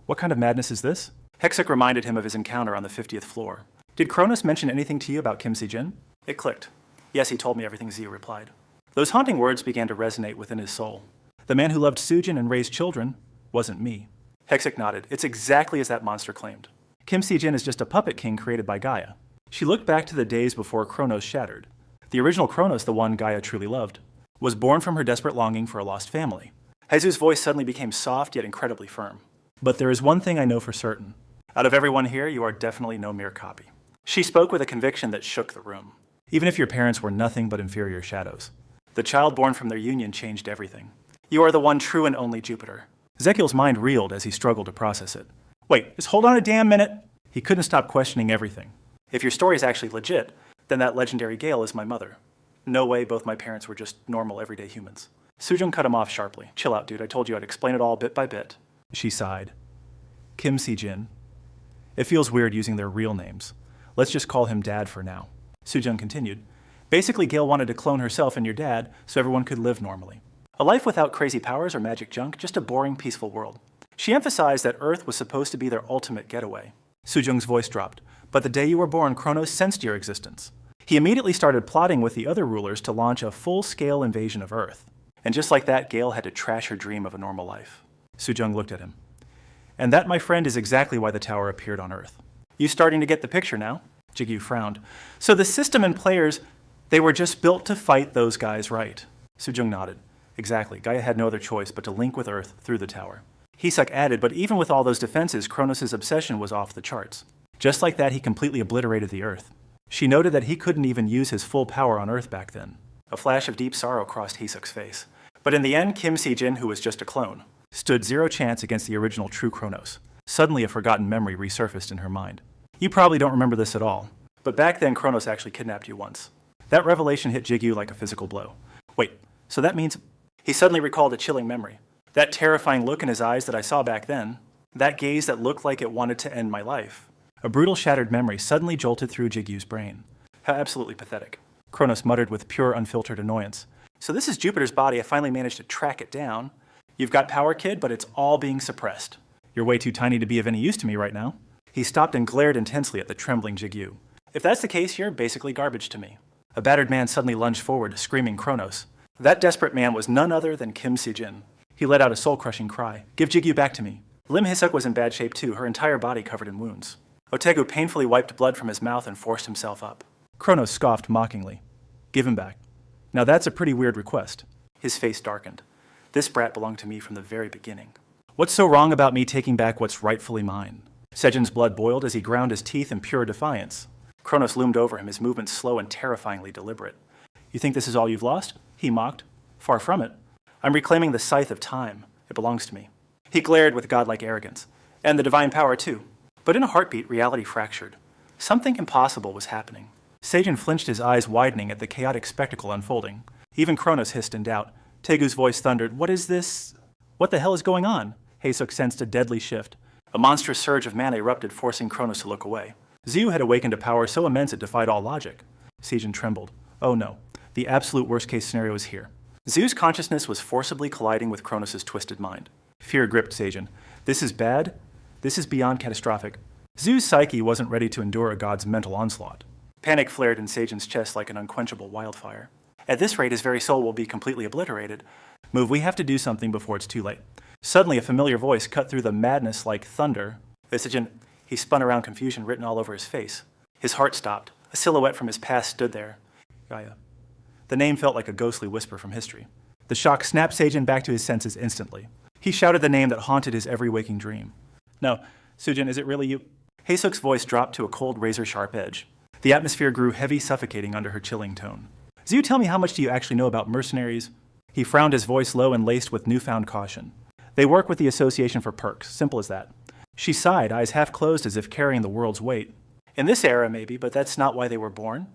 What kind of madness is this? Hexap reminded him of his encounter on the 50th floor. Did Kronos mention anything to you about Kim Si-jin? It clicked. Yes, he told me everything, Ziyu replied. Those haunting words began to resonate within his soul. The man who loved Sujin and raised children wasn't me. Hexik nodded. It's exactly as that monster claimed. Kim Si-jin is just a puppet king created by Gaia. She looked back to the days before Kronos shattered. The original Kronos, the one Gaia truly loved, was born from her desperate longing for a lost family. Hezu's voice suddenly became soft yet incredibly firm. But there is one thing I know for certain. Out of everyone here, you are definitely no mere copy. She spoke with a conviction that shook the room. Even if your parents were nothing but inferior shadows, the child born from their union changed everything. You are the one true and only Jupiter. Ezekiel's mind reeled as he struggled to process it. Wait, just hold on a damn minute. He couldn't stop questioning everything. If your story is actually legit, then that legendary Gale is my mother. No way both my parents were just normal everyday humans. Sujung cut him off sharply. Chill out, dude. I told you I'd explain it all bit by bit. She sighed. Kim Si-jin. It feels weird using their real names. Let's just call him Dad for now. Sujung continued. Basically, Gale wanted to clone herself and your dad so everyone could live normally. A life without crazy powers or magic junk, just a boring, peaceful world. She emphasized that Earth was supposed to be their ultimate getaway. Sujung's voice dropped. But the day you were born, Kronos sensed your existence. He immediately started plotting with the other rulers to launch a full-scale invasion of Earth. And just like that, Gale had to trash her dream of a normal life. Sujung looked at him. And that, my friend, is exactly why the tower appeared on Earth. You starting to get the picture now? Jigyu frowned. So the system and players, they were just built to fight those guys, right? Sujung nodded. Exactly. Gaia had no other choice but to link with Earth through the tower. Hisuk added, but even with all those defenses, Kronos' obsession was off the charts. Just like that, he completely obliterated the Earth. She noted that he couldn't even use his full power on Earth back then. A flash of deep sorrow crossed Hisuk's face. But in the end, Kim Si-jin, who was just a clone, stood zero chance against the original true Kronos. Suddenly, a forgotten memory resurfaced in her mind. You probably don't remember this at all, but back then, Kronos actually kidnapped you once. That revelation hit Jigyu like a physical blow. Wait, so that means... He suddenly recalled a chilling memory. That terrifying look in his eyes that I saw back then, that gaze that looked like it wanted to end my life. A brutal, shattered memory suddenly jolted through Jigyu's brain. How absolutely pathetic. Kronos muttered with pure, unfiltered annoyance. So this is Jupiter's body. I finally managed to track it down. You've got power, kid, but it's all being suppressed. You're way too tiny to be of any use to me right now. He stopped and glared intensely at the trembling Jigyu. If that's the case, you're basically garbage to me. A battered man suddenly lunged forward, screaming Kronos. That desperate man was none other than Kim Si-jin. He let out a soul-crushing cry. Give Jigyu back to me. Lim Hisuk was in bad shape too, her entire body covered in wounds. Otegu painfully wiped blood from his mouth and forced himself up. Kronos scoffed mockingly. Give him back. Now that's a pretty weird request. His face darkened. This brat belonged to me from the very beginning. What's so wrong about me taking back what's rightfully mine? Sejin's blood boiled as he ground his teeth in pure defiance. Kronos loomed over him, his movements slow and terrifyingly deliberate. You think this is all you've lost? He mocked. Far from it. I'm reclaiming the scythe of time. It belongs to me. He glared with godlike arrogance. And the divine power, too. But in a heartbeat, reality fractured. Something impossible was happening. Sejin flinched, his eyes widening at the chaotic spectacle unfolding. Even Kronos hissed in doubt. Tegu's voice thundered, What is this? What the hell is going on? Heisuk sensed a deadly shift. A monstrous surge of mana erupted, forcing Kronos to look away. Ziyu had awakened a power so immense it defied all logic. Sejin trembled. Oh no. The absolute worst-case scenario is here. Ziyu's consciousness was forcibly colliding with Kronos' twisted mind. Fear gripped Sejin. This is bad. This is beyond catastrophic. Ziyu's psyche wasn't ready to endure a god's mental onslaught. Panic flared in Sejin's chest like an unquenchable wildfire. At this rate, his very soul will be completely obliterated. Move, we have to do something before it's too late. Suddenly, a familiar voice cut through the madness like thunder. Sejin, he spun around, confusion written all over his face. His heart stopped. A silhouette from his past stood there. Gaia. The name felt like a ghostly whisper from history. The shock snapped Sejin back to his senses instantly. He shouted the name that haunted his every waking dream. No, Sujin, is it really you? Heisuk's voice dropped to a cold, razor-sharp edge. The atmosphere grew heavy, suffocating under her chilling tone. Ziyu, tell me, how much do you actually know about mercenaries? He frowned, his voice low and laced with newfound caution. They work with the Association for Perks, simple as that. She sighed, eyes half closed as if carrying the world's weight. In this era, maybe, but that's not why they were born.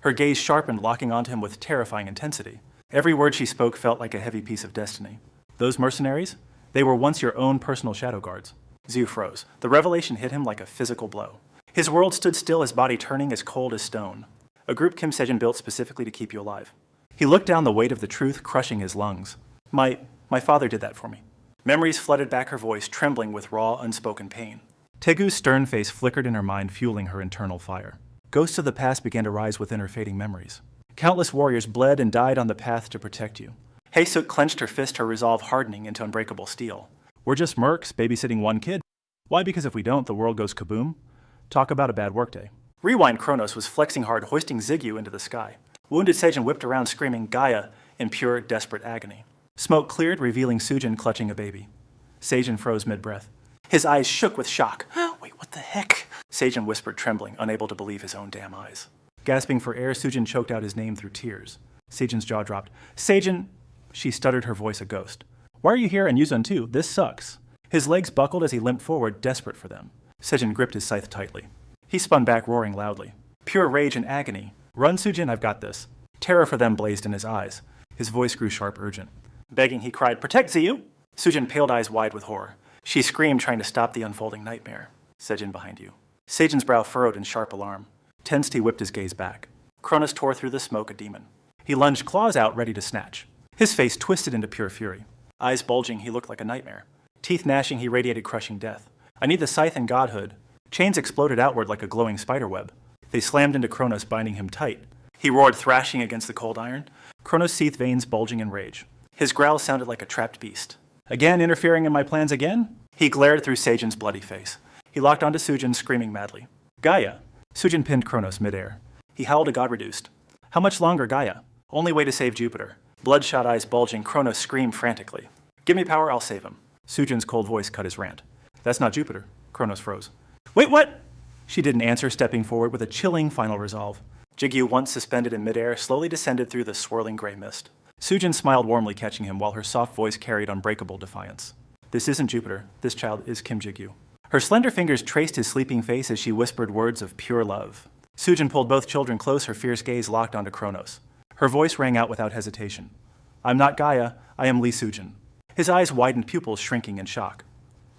Her gaze sharpened, locking onto him with terrifying intensity. Every word she spoke felt like a heavy piece of destiny. Those mercenaries? They were once your own personal shadow guards. Ziyu froze. The revelation hit him like a physical blow. His world stood still, his body turning as cold as stone. A group Kim Sejin built specifically to keep you alive. He looked down, the weight of the truth crushing his lungs. My father did that for me. Memories flooded back her voice, trembling with raw, unspoken pain. Tegu's stern face flickered in her mind, fueling her internal fire. Ghosts of the past began to rise within her fading memories. Countless warriors bled and died on the path to protect you. Haesuk clenched her fist, her resolve hardening into unbreakable steel. We're just mercs babysitting one kid. Why? Because if we don't, the world goes kaboom? Talk about a bad workday. Rewind Kronos was flexing hard, hoisting Zigyu into the sky. Wounded Seijin whipped around, screaming Gaia in pure, desperate agony. Smoke cleared, revealing Sujin clutching a baby. Seijin froze mid-breath. His eyes shook with shock. Wait, what the heck? Seijin whispered, trembling, unable to believe his own damn eyes. Gasping for air, Sujin choked out his name through tears. Seijin's jaw dropped. Seijin! She stuttered, her voice a ghost. Why are you here and Yuzun too? This sucks. His legs buckled as he limped forward, desperate for them. Seijin gripped his scythe tightly. He spun back, roaring loudly. Pure rage and agony. Run, Sujin, I've got this. Terror for them blazed in his eyes. His voice grew sharp, urgent. Begging, he cried, Protect Ziyu! Sujin paled, eyes wide with horror. She screamed, trying to stop the unfolding nightmare. Seijin behind you. Seijin's brow furrowed in sharp alarm. Tensed, he whipped his gaze back. Kronos tore through the smoke, a demon. He lunged, claws out, ready to snatch. His face twisted into pure fury. Eyes bulging, he looked like a nightmare. Teeth gnashing, he radiated crushing death. I need the scythe and godhood. Chains exploded outward like a glowing spiderweb. They slammed into Kronos, binding him tight. He roared, thrashing against the cold iron. Kronos' seethed veins bulging in rage. His growl sounded like a trapped beast. Again, interfering in my plans again? He glared through Seijin's bloody face. He locked onto Sujin, screaming madly. Gaia! Sujin pinned Kronos midair. He howled, a god reduced. How much longer, Gaia? Only way to save Jupiter. Bloodshot eyes bulging, Kronos screamed frantically. Give me power, I'll save him. Sujin's cold voice cut his rant. That's not Jupiter. Kronos froze. Wait, what? She didn't answer, stepping forward with a chilling final resolve. Jigyu, once suspended in midair, slowly descended through the swirling gray mist. Sujin smiled warmly, catching him, while her soft voice carried unbreakable defiance. This isn't Jupiter. This child is Kim Jigyu. Her slender fingers traced his sleeping face as she whispered words of pure love. Sujin pulled both children close, her fierce gaze locked onto Kronos. Her voice rang out without hesitation. I'm not Gaia, I am Lee Sujin. His eyes widened, pupils shrinking in shock.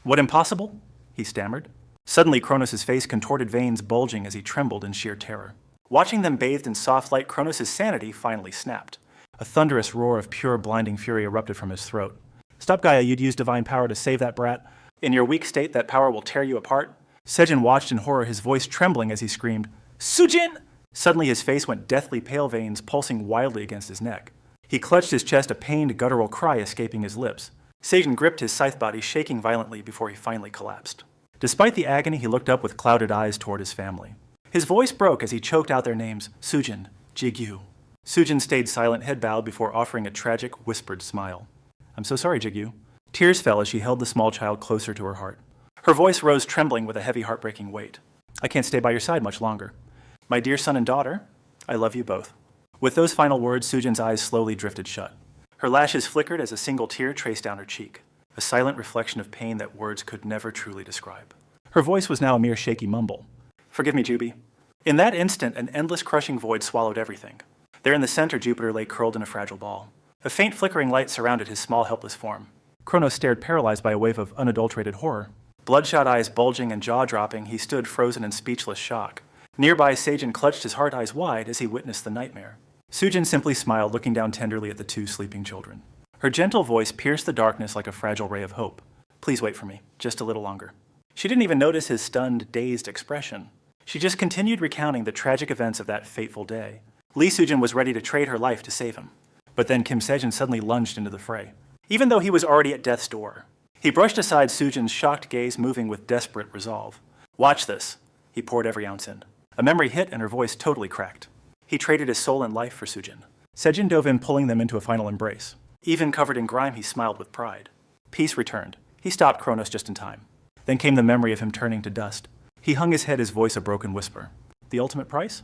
What, impossible? He stammered. Suddenly, Kronos' face contorted, veins bulging as he trembled in sheer terror. Watching them bathed in soft light, Kronos' sanity finally snapped. A thunderous roar of pure, blinding fury erupted from his throat. Stop, Gaia, you'd use divine power to save that brat. In your weak state, that power will tear you apart. Seijin watched in horror, his voice trembling as he screamed, Sujin! Suddenly his face went deathly pale, veins pulsing wildly against his neck. He clutched his chest, a pained, guttural cry escaping his lips. Seijin gripped his scythe body, shaking violently before he finally collapsed. Despite the agony, he looked up with clouded eyes toward his family. His voice broke as he choked out their names, Sujin, Jigyu. Sujin stayed silent, head bowed, before offering a tragic, whispered smile. I'm so sorry, Jigyu. Tears fell as she held the small child closer to her heart. Her voice rose, trembling with a heavy, heartbreaking weight. I can't stay by your side much longer. My dear son and daughter, I love you both. With those final words, Sujin's eyes slowly drifted shut. Her lashes flickered as a single tear traced down her cheek, a silent reflection of pain that words could never truly describe. Her voice was now a mere shaky mumble. Forgive me, Juby. In that instant, an endless crushing void swallowed everything. There in the center, Jupiter lay curled in a fragile ball. A faint flickering light surrounded his small, helpless form. Kronos stared, paralyzed by a wave of unadulterated horror. Bloodshot eyes bulging and jaw dropping, he stood frozen in speechless shock. Nearby, Seijin clutched his heart, eyes wide, as he witnessed the nightmare. Sujin simply smiled, looking down tenderly at the two sleeping children. Her gentle voice pierced the darkness like a fragile ray of hope. Please wait for me, just a little longer. She didn't even notice his stunned, dazed expression. She just continued recounting the tragic events of that fateful day. Lee Sujin was ready to trade her life to save him. But then Kim Seijin suddenly lunged into the fray. Even though he was already at death's door, he brushed aside Sujin's shocked gaze, moving with desperate resolve. Watch this. He poured every ounce in. A memory hit and her voice totally cracked. He traded his soul and life for Sujin. Seijin dove in, pulling them into a final embrace. Even covered in grime, he smiled with pride. Peace returned. He stopped Kronos just in time. Then came the memory of him turning to dust. He hung his head, his voice a broken whisper. The ultimate price?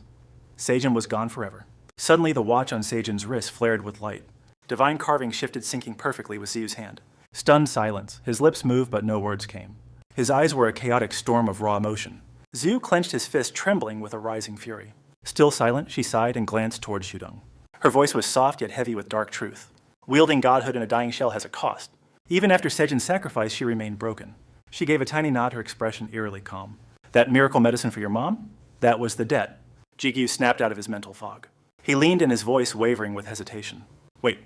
Seijin was gone forever. Suddenly, the watch on Seijin's wrist flared with light. Divine carving shifted, syncing perfectly with Ziyu's hand. Stunned silence. His lips moved, but no words came. His eyes were a chaotic storm of raw emotion. Ziyu clenched his fist, trembling with a rising fury. Still silent, she sighed and glanced toward Shudong. Her voice was soft yet heavy with dark truth. Wielding godhood in a dying shell has a cost. Even after Seijin's sacrifice, she remained broken. She gave a tiny nod, her expression eerily calm. That miracle medicine for your mom? That was the debt. Jigyu snapped out of his mental fog. He leaned in, his voice wavering with hesitation. Wait,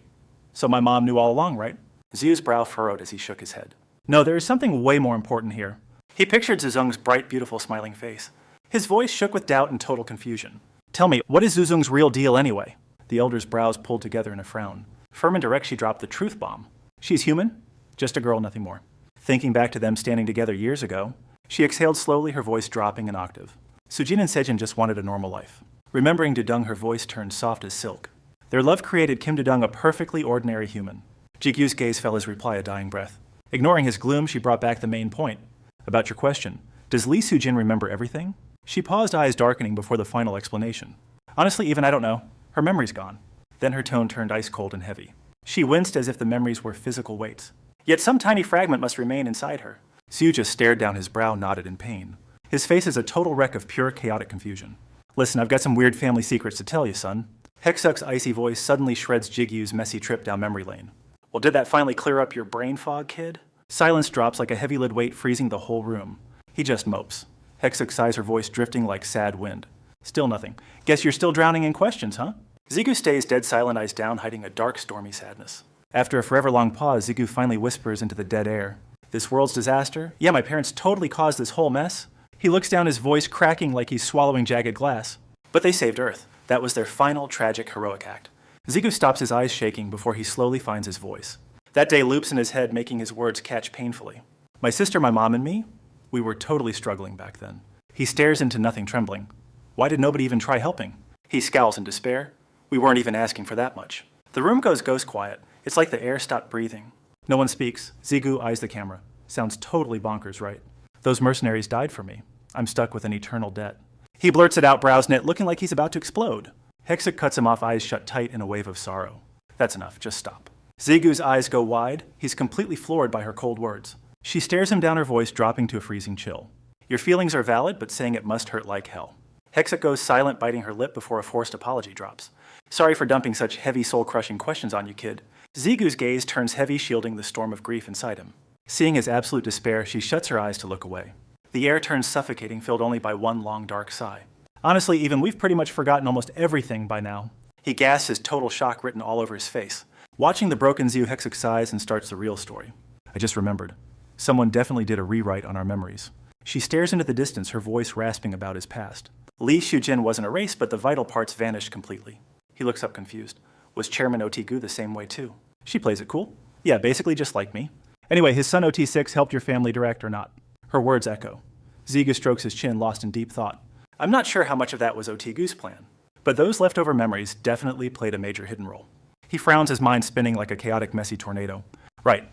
so my mom knew all along, right? Ziyu's brow furrowed as he shook his head. No, there is something way more important here. He pictured Zuzung's bright, beautiful, smiling face. His voice shook with doubt and total confusion. Tell me, what is Zuzung's real deal anyway? The elder's brows pulled together in a frown. Firm and direct, she dropped the truth bomb. She's human, just a girl, nothing more. Thinking back to them standing together years ago, she exhaled slowly, her voice dropping an octave. Sujin and Sejin just wanted a normal life. Remembering Dudung, her voice turned soft as silk. Their love created Kim Dudung a perfectly ordinary human. Ji-gyu's gaze fell his reply a dying breath. Ignoring his gloom, she brought back the main point. About your question, does Lee Sujin remember everything? She paused, eyes darkening before the final explanation. Honestly, even I don't know. Her memory's gone. Then her tone turned ice cold and heavy. She winced as if the memories were physical weights. Yet some tiny fragment must remain inside her. Sue just stared down, his brow knotted in pain. His face is a total wreck of pure chaotic confusion. Listen, I've got some weird family secrets to tell you, son. Hexuk's icy voice suddenly shreds Ji-gyu's messy trip down memory lane. Well, did that finally clear up your brain fog, kid? Silence drops like a heavy lid weight, freezing the whole room. He just mopes. Hexuk sighs, her voice drifting like sad wind. Still nothing. Guess you're still drowning in questions, huh? Zigu stays dead silent, eyes down, hiding a dark, stormy sadness. After a forever long pause, Zigu finally whispers into the dead air. This world's disaster? Yeah, my parents totally caused this whole mess. He looks down, his voice cracking like he's swallowing jagged glass. But they saved Earth. That was their final, tragic, heroic act. Zigu stops, his eyes shaking before he slowly finds his voice. That day loops in his head, making his words catch painfully. My sister, my mom, and me? We were totally struggling back then. He stares into nothing, trembling. Why did nobody even try helping? He scowls in despair. We weren't even asking for that much. The room goes ghost quiet. It's like the air stopped breathing. No one speaks. Zigu eyes the camera. Sounds totally bonkers, right? Those mercenaries died for me. I'm stuck with an eternal debt. He blurts it out, brows knit, looking like he's about to explode. Hexuk cuts him off, eyes shut tight in a wave of sorrow. That's enough, just stop. Zigu's eyes go wide. He's completely floored by her cold words. She stares him down, her voice dropping to a freezing chill. Your feelings are valid, but saying it must hurt like hell. Hexuk goes silent, biting her lip before a forced apology drops. Sorry for dumping such heavy, soul-crushing questions on you, kid. Zigu's gaze turns heavy, shielding the storm of grief inside him. Seeing his absolute despair, she shuts her eyes to look away. The air turns suffocating, filled only by one long, dark sigh. Honestly, even we've pretty much forgotten almost everything by now. He gasps, his total shock written all over his face. Watching the broken Ziu, Hexuk sighs and starts the real story. I just remembered. Someone definitely did a rewrite on our memories. She stares into the distance, her voice rasping about his past. Li Shujin wasn't erased, but the vital parts vanished completely. He looks up confused. Was Chairman Otigu the same way too? She plays it cool. Yeah, basically just like me. Anyway, his son OT6 helped your family direct or not? Her words echo. Zigu strokes his chin, lost in deep thought. I'm not sure how much of that was Otigu's plan, but those leftover memories definitely played a major hidden role. He frowns, his mind spinning like a chaotic, messy tornado. Right.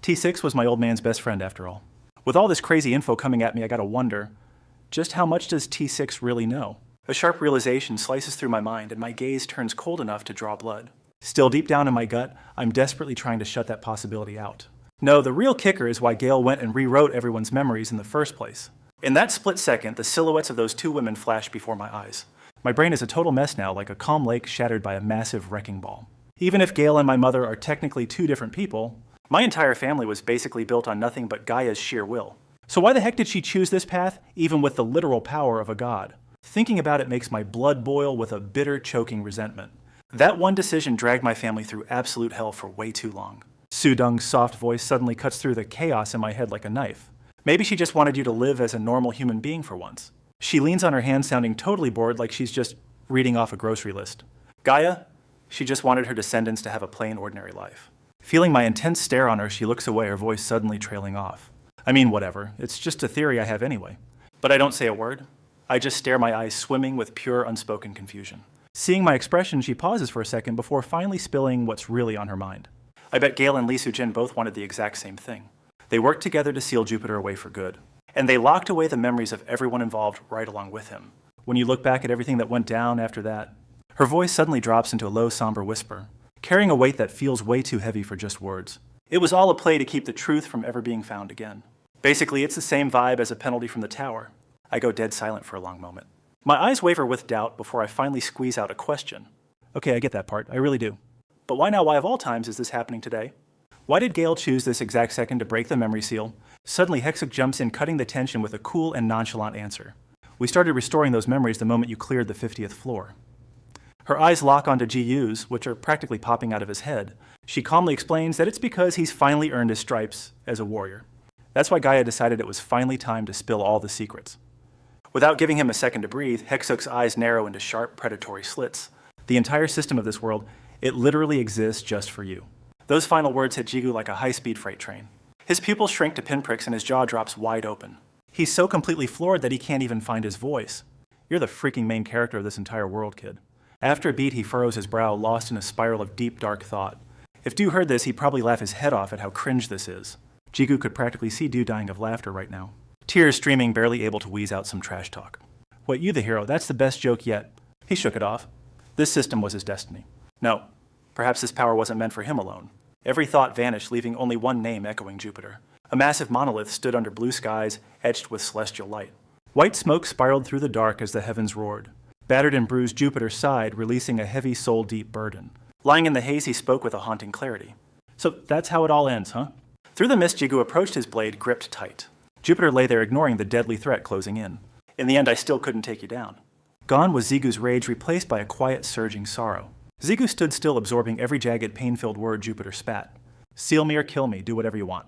T6 was my old man's best friend after all. With all this crazy info coming at me, I gotta wonder, just how much does T6 really know? A sharp realization slices through my mind, and my gaze turns cold enough to draw blood. Still deep down in my gut, I'm desperately trying to shut that possibility out. No, the real kicker is why Gale went and rewrote everyone's memories in the first place. In that split second, the silhouettes of those two women flashed before my eyes. My brain is a total mess now, like a calm lake shattered by a massive wrecking ball. Even if Gale and my mother are technically two different people, my entire family was basically built on nothing but Gaia's sheer will. So why the heck did she choose this path, even with the literal power of a god? Thinking about it makes my blood boil with a bitter, choking resentment. That one decision dragged my family through absolute hell for way too long. Sudung's soft voice suddenly cuts through the chaos in my head like a knife. Maybe she just wanted you to live as a normal human being for once. She leans on her hand, sounding totally bored, like she's just reading off a grocery list. Gaia? She just wanted her descendants to have a plain, ordinary life. Feeling my intense stare on her, she looks away, her voice suddenly trailing off. I mean, whatever. It's just a theory I have anyway. But I don't say a word. I just stare, my eyes swimming with pure, unspoken confusion. Seeing my expression, she pauses for a second before finally spilling what's really on her mind. I bet Gale and Lee Sujin both wanted the exact same thing. They worked together to seal Jupiter away for good. And they locked away the memories of everyone involved right along with him. When you look back at everything that went down after that, her voice suddenly drops into a low, somber whisper, carrying a weight that feels way too heavy for just words. It was all a play to keep the truth from ever being found again. Basically, it's the same vibe as a penalty from the tower. I go dead silent for a long moment. My eyes waver with doubt before I finally squeeze out a question. Okay, I get that part. I really do. But why now, why of all times is this happening today? Why did Gale choose this exact second to break the memory seal? Suddenly, Hexuk jumps in, cutting the tension with a cool and nonchalant answer. We started restoring those memories the moment you cleared the 50th floor. Her eyes lock onto Ji-Yu's, which are practically popping out of his head. She calmly explains that it's because he's finally earned his stripes as a warrior. That's why Gaia decided it was finally time to spill all the secrets. Without giving him a second to breathe, Hexuk's eyes narrow into sharp, predatory slits. The entire system of this world, it literally exists just for you. Those final words hit Jigu like a high-speed freight train. His pupils shrink to pinpricks and his jaw drops wide open. He's so completely floored that he can't even find his voice. You're the freaking main character of this entire world, kid. After a beat, he furrows his brow, lost in a spiral of deep, dark thought. If Du heard this, he'd probably laugh his head off at how cringe this is. Jigu could practically see Du dying of laughter right now. Tears streaming, barely able to wheeze out some trash talk. What, you the hero? That's the best joke yet. He shook it off. This system was his destiny. No, perhaps this power wasn't meant for him alone. Every thought vanished, leaving only one name echoing Jupiter. A massive monolith stood under blue skies, etched with celestial light. White smoke spiraled through the dark as the heavens roared. Battered and bruised, Jupiter sighed, releasing a heavy, soul-deep burden. Lying in the haze, he spoke with a haunting clarity. So that's how it all ends, huh? Through the mist, Jigu approached his blade, gripped tight. Jupiter lay there, ignoring the deadly threat closing in. In the end, I still couldn't take you down. Gone was Zigu's rage, replaced by a quiet, surging sorrow. Zigu stood still, absorbing every jagged, pain-filled word Jupiter spat. Seal me or kill me, do whatever you want.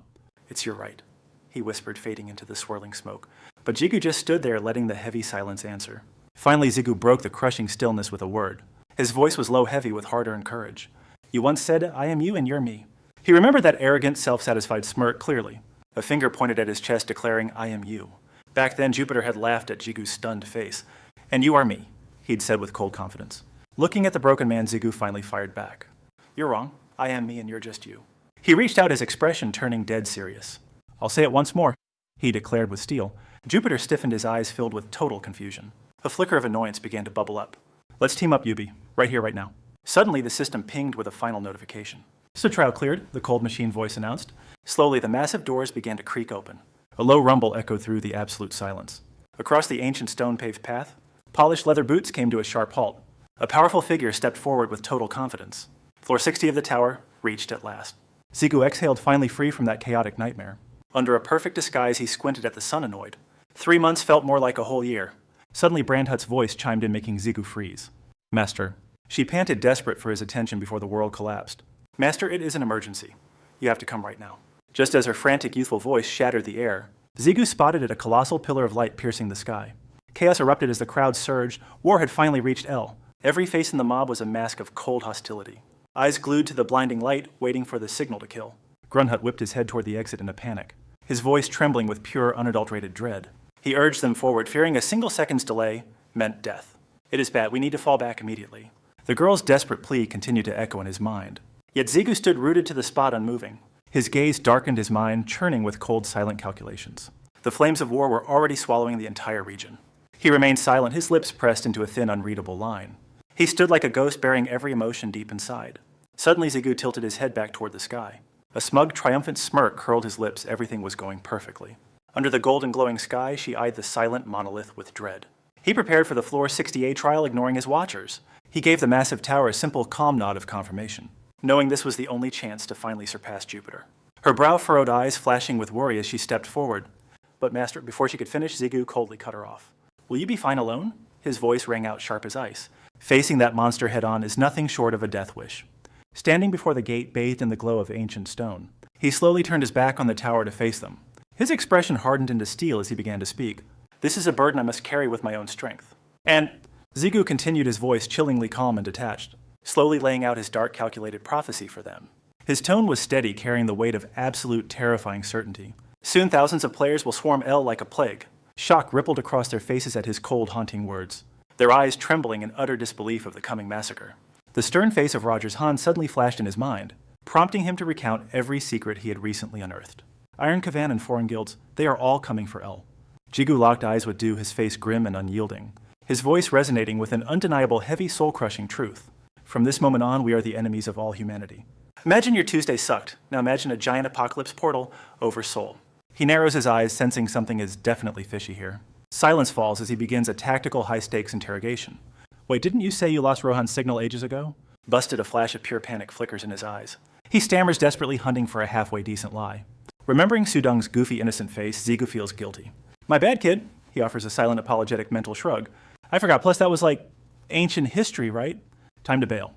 It's your right, he whispered, fading into the swirling smoke. But Jigu just stood there, letting the heavy silence answer. Finally, Zigu broke the crushing stillness with a word. His voice was low, heavy, with hard-earned courage. You once said, I am you and you're me. He remembered that arrogant, self-satisfied smirk clearly. A finger pointed at his chest, declaring, I am you. Back then, Jupiter had laughed at Jigu's stunned face. And you are me, he'd said with cold confidence. Looking at the broken man, Zigu finally fired back. You're wrong. I am me and you're just you. He reached out, his expression turning dead serious. I'll say it once more, he declared with steel. Jupiter stiffened, his eyes filled with total confusion. A flicker of annoyance began to bubble up. Let's team up, Yubi. Right here, right now. Suddenly, the system pinged with a final notification. So trial cleared, the cold machine voice announced. Slowly, the massive doors began to creak open. A low rumble echoed through the absolute silence. Across the ancient stone-paved path, polished leather boots came to a sharp halt. A powerful figure stepped forward with total confidence. Floor 60 of the tower reached at last. Zigu exhaled, finally free from that chaotic nightmare. Under a perfect disguise, he squinted at the sun, annoyed. 3 months felt more like a whole year. Suddenly, Brandhut's voice chimed in, making Zigu freeze. Master. She panted, desperate for his attention before the world collapsed. Master, it is an emergency. You have to come right now. Just as her frantic, youthful voice shattered the air, Zigu spotted a colossal pillar of light piercing the sky. Chaos erupted as the crowd surged. War had finally reached El. Every face in the mob was a mask of cold hostility. Eyes glued to the blinding light, waiting for the signal to kill. Grunhut whipped his head toward the exit in a panic, his voice trembling with pure, unadulterated dread. He urged them forward, fearing a single second's delay meant death. It is bad. We need to fall back immediately. The girl's desperate plea continued to echo in his mind. Yet Zigu stood rooted to the spot, unmoving. His gaze darkened, his mind churning with cold, silent calculations. The flames of war were already swallowing the entire region. He remained silent, his lips pressed into a thin, unreadable line. He stood like a ghost, bearing every emotion deep inside. Suddenly, Zigu tilted his head back toward the sky. A smug, triumphant smirk curled his lips. Everything was going perfectly. Under the golden, glowing sky, she eyed the silent monolith with dread. He prepared for the Floor 60A trial, ignoring his watchers. He gave the massive tower a simple, calm nod of confirmation, knowing this was the only chance to finally surpass Jupiter. Her brow-furrowed eyes flashing with worry as she stepped forward. But Master, before she could finish, Zigu coldly cut her off. Will you be fine alone? His voice rang out sharp as ice. Facing that monster head-on is nothing short of a death wish. Standing before the gate, bathed in the glow of ancient stone, he slowly turned his back on the tower to face them. His expression hardened into steel as he began to speak. This is a burden I must carry with my own strength. And Zigu continued, his voice chillingly calm and detached, slowly laying out his dark, calculated prophecy for them. His tone was steady, carrying the weight of absolute, terrifying certainty. Soon thousands of players will swarm El like a plague. Shock rippled across their faces at his cold, haunting words, their eyes trembling in utter disbelief of the coming massacre. The stern face of Rogers Han suddenly flashed in his mind, prompting him to recount every secret he had recently unearthed. Iron Kavan and foreign guilds, they are all coming for El. Jigu locked eyes with Du, his face grim and unyielding, his voice resonating with an undeniable, heavy, soul-crushing truth. From this moment on, we are the enemies of all humanity. Imagine your Tuesday sucked. Now imagine a giant apocalypse portal over Seoul. He narrows his eyes, sensing something is definitely fishy here. Silence falls as he begins a tactical, high-stakes interrogation. Wait, didn't you say you lost Rohan's signal ages ago? Busted, a flash of pure panic flickers in his eyes. He stammers, desperately hunting for a halfway decent lie. Remembering Sudong's goofy, innocent face, Zigu feels guilty. My bad, kid. He offers a silent, apologetic mental shrug. I forgot, plus that was like ancient history, right? Time to bail.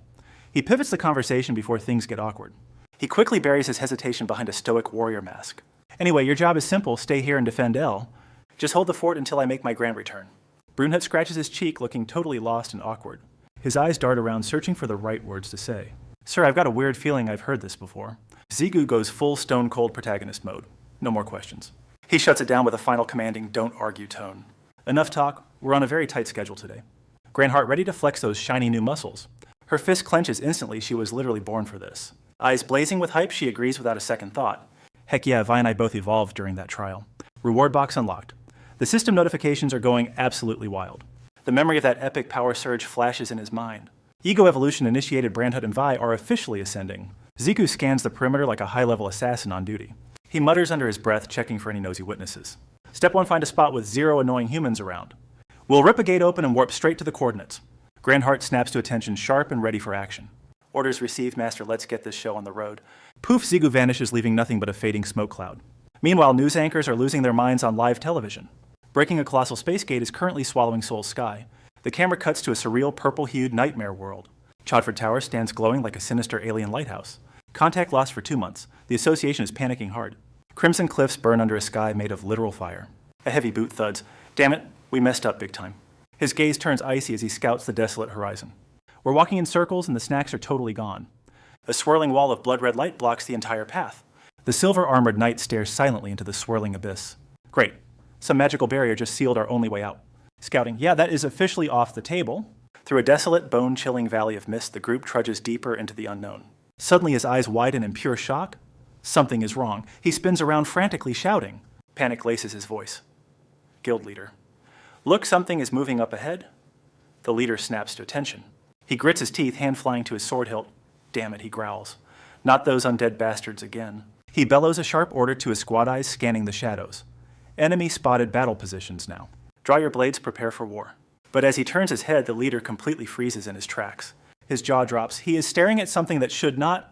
He pivots the conversation before things get awkward. He quickly buries his hesitation behind a stoic warrior mask. Anyway, your job is simple. Stay here and defend El. Just hold the fort until I make my grand return. Brunhut scratches his cheek, looking totally lost and awkward. His eyes dart around, searching for the right words to say. Sir, I've got a weird feeling I've heard this before. Zigu goes full stone-cold protagonist mode. No more questions. He shuts it down with a final commanding, don't argue tone. Enough talk, we're on a very tight schedule today. Granhart ready to flex those shiny new muscles. Her fist clenches instantly, she was literally born for this. Eyes blazing with hype, she agrees without a second thought. Heck yeah, Vi and I both evolved during that trial. Reward box unlocked. The system notifications are going absolutely wild. The memory of that epic power surge flashes in his mind. Ego evolution initiated Brandhood and Vi are officially ascending. Ziku scans the perimeter like a high-level assassin on duty. He mutters under his breath, checking for any nosy witnesses. Step 1, find a spot with 0 annoying humans around. We'll rip a gate open and warp straight to the coordinates. Granhart snaps to attention, sharp and ready for action. Orders received, Master. Let's get this show on the road. Poof, Zigu vanishes, leaving nothing but a fading smoke cloud. Meanwhile, news anchors are losing their minds on live television. Breaking a colossal space gate is currently swallowing Seoul's sky. The camera cuts to a surreal, purple-hued nightmare world. Chodford Tower stands glowing like a sinister alien lighthouse. Contact lost for 2 months. The association is panicking hard. Crimson cliffs burn under a sky made of literal fire. A heavy boot thuds. Damn it, we messed up big time. His gaze turns icy as he scouts the desolate horizon. We're walking in circles and the snacks are totally gone. A swirling wall of blood-red light blocks the entire path. The silver-armored knight stares silently into the swirling abyss. Great. Some magical barrier just sealed our only way out. Scouting, yeah, that is officially off the table. Through a desolate, bone-chilling valley of mist, the group trudges deeper into the unknown. Suddenly his eyes widen in pure shock. Something is wrong. He spins around frantically shouting. Panic laces his voice. Guild leader. Look, something is moving up ahead. The leader snaps to attention. He grits his teeth, hand flying to his sword hilt. Damn it, he growls. Not those undead bastards again. He bellows a sharp order to his squad eyes, scanning the shadows. Enemy spotted battle positions now. Draw your blades, prepare for war. But as he turns his head, the leader completely freezes in his tracks. His jaw drops. He is staring at something that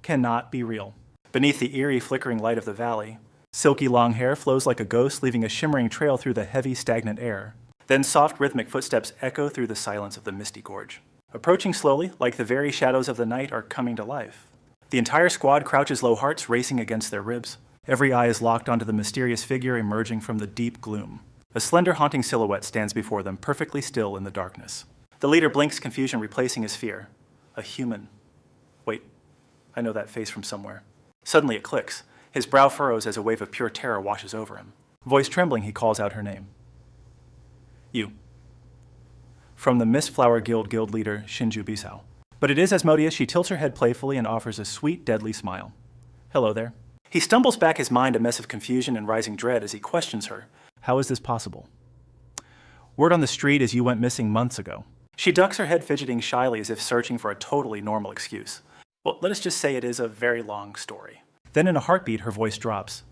cannot be real. Beneath the eerie, flickering light of the valley, silky long hair flows like a ghost, leaving a shimmering trail through the heavy, stagnant air. Then soft, rhythmic footsteps echo through the silence of the misty gorge. Approaching slowly, like the very shadows of the night are coming to life. The entire squad crouches low, hearts racing against their ribs. Every eye is locked onto the mysterious figure emerging from the deep gloom. A slender, haunting silhouette stands before them, perfectly still in the darkness. The leader blinks, confusion replacing his fear. A human. Wait, I know that face from somewhere. Suddenly it clicks. His brow furrows as a wave of pure terror washes over him. Voice trembling, he calls out her name. You. From the Mistflower guild leader, Shinju Bisao. But it is Asmodeus. She tilts her head playfully and offers a sweet, deadly smile. Hello there. He stumbles back, his mind a mess of confusion and rising dread as he questions her. How is this possible? Word on the street is you went missing months ago. She ducks her head, fidgeting shyly as if searching for a totally normal excuse. Well, let us just say it is a very long story. Then in a heartbeat, her voice drops.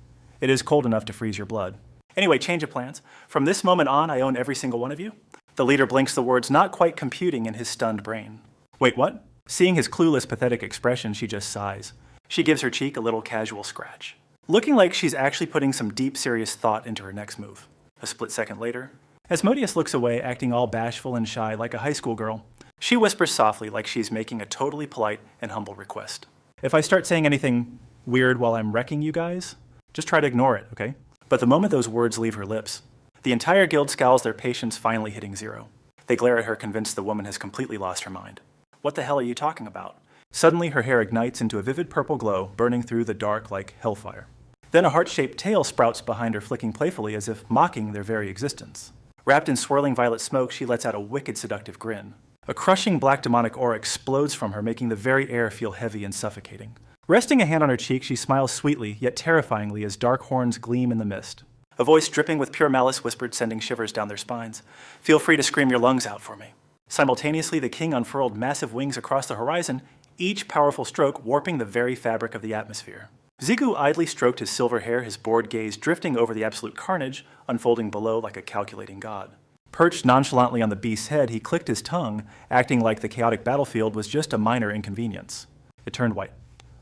It is cold enough to freeze your blood. Anyway, change of plans. From this moment on, I own every single one of you. The leader blinks, the words not quite computing in his stunned brain. Wait, what? Seeing his clueless, pathetic expression, she just sighs. She gives her cheek a little casual scratch. Looking like she's actually putting some deep, serious thought into her next move. A split second later, Asmodeus looks away, acting all bashful and shy like a high school girl. She whispers softly like she's making a totally polite and humble request. If I start saying anything weird while I'm wrecking you guys, just try to ignore it, okay? But the moment those words leave her lips, the entire guild scowls, their patience finally hitting 0. They glare at her, convinced the woman has completely lost her mind. What the hell are you talking about? Suddenly, her hair ignites into a vivid purple glow, burning through the dark like hellfire. Then a heart-shaped tail sprouts behind her, flicking playfully as if mocking their very existence. Wrapped in swirling violet smoke, she lets out a wicked, seductive grin. A crushing black demonic aura explodes from her, making the very air feel heavy and suffocating. Resting a hand on her cheek, she smiles sweetly, yet terrifyingly, as dark horns gleam in the mist. A voice dripping with pure malice whispered, sending shivers down their spines. Feel free to scream your lungs out for me. Simultaneously, the king unfurled massive wings across the horizon, each powerful stroke warping the very fabric of the atmosphere. Zigu idly stroked his silver hair, his bored gaze drifting over the absolute carnage, unfolding below like a calculating god. Perched nonchalantly on the beast's head, he clicked his tongue, acting like the chaotic battlefield was just a minor inconvenience. It turned white.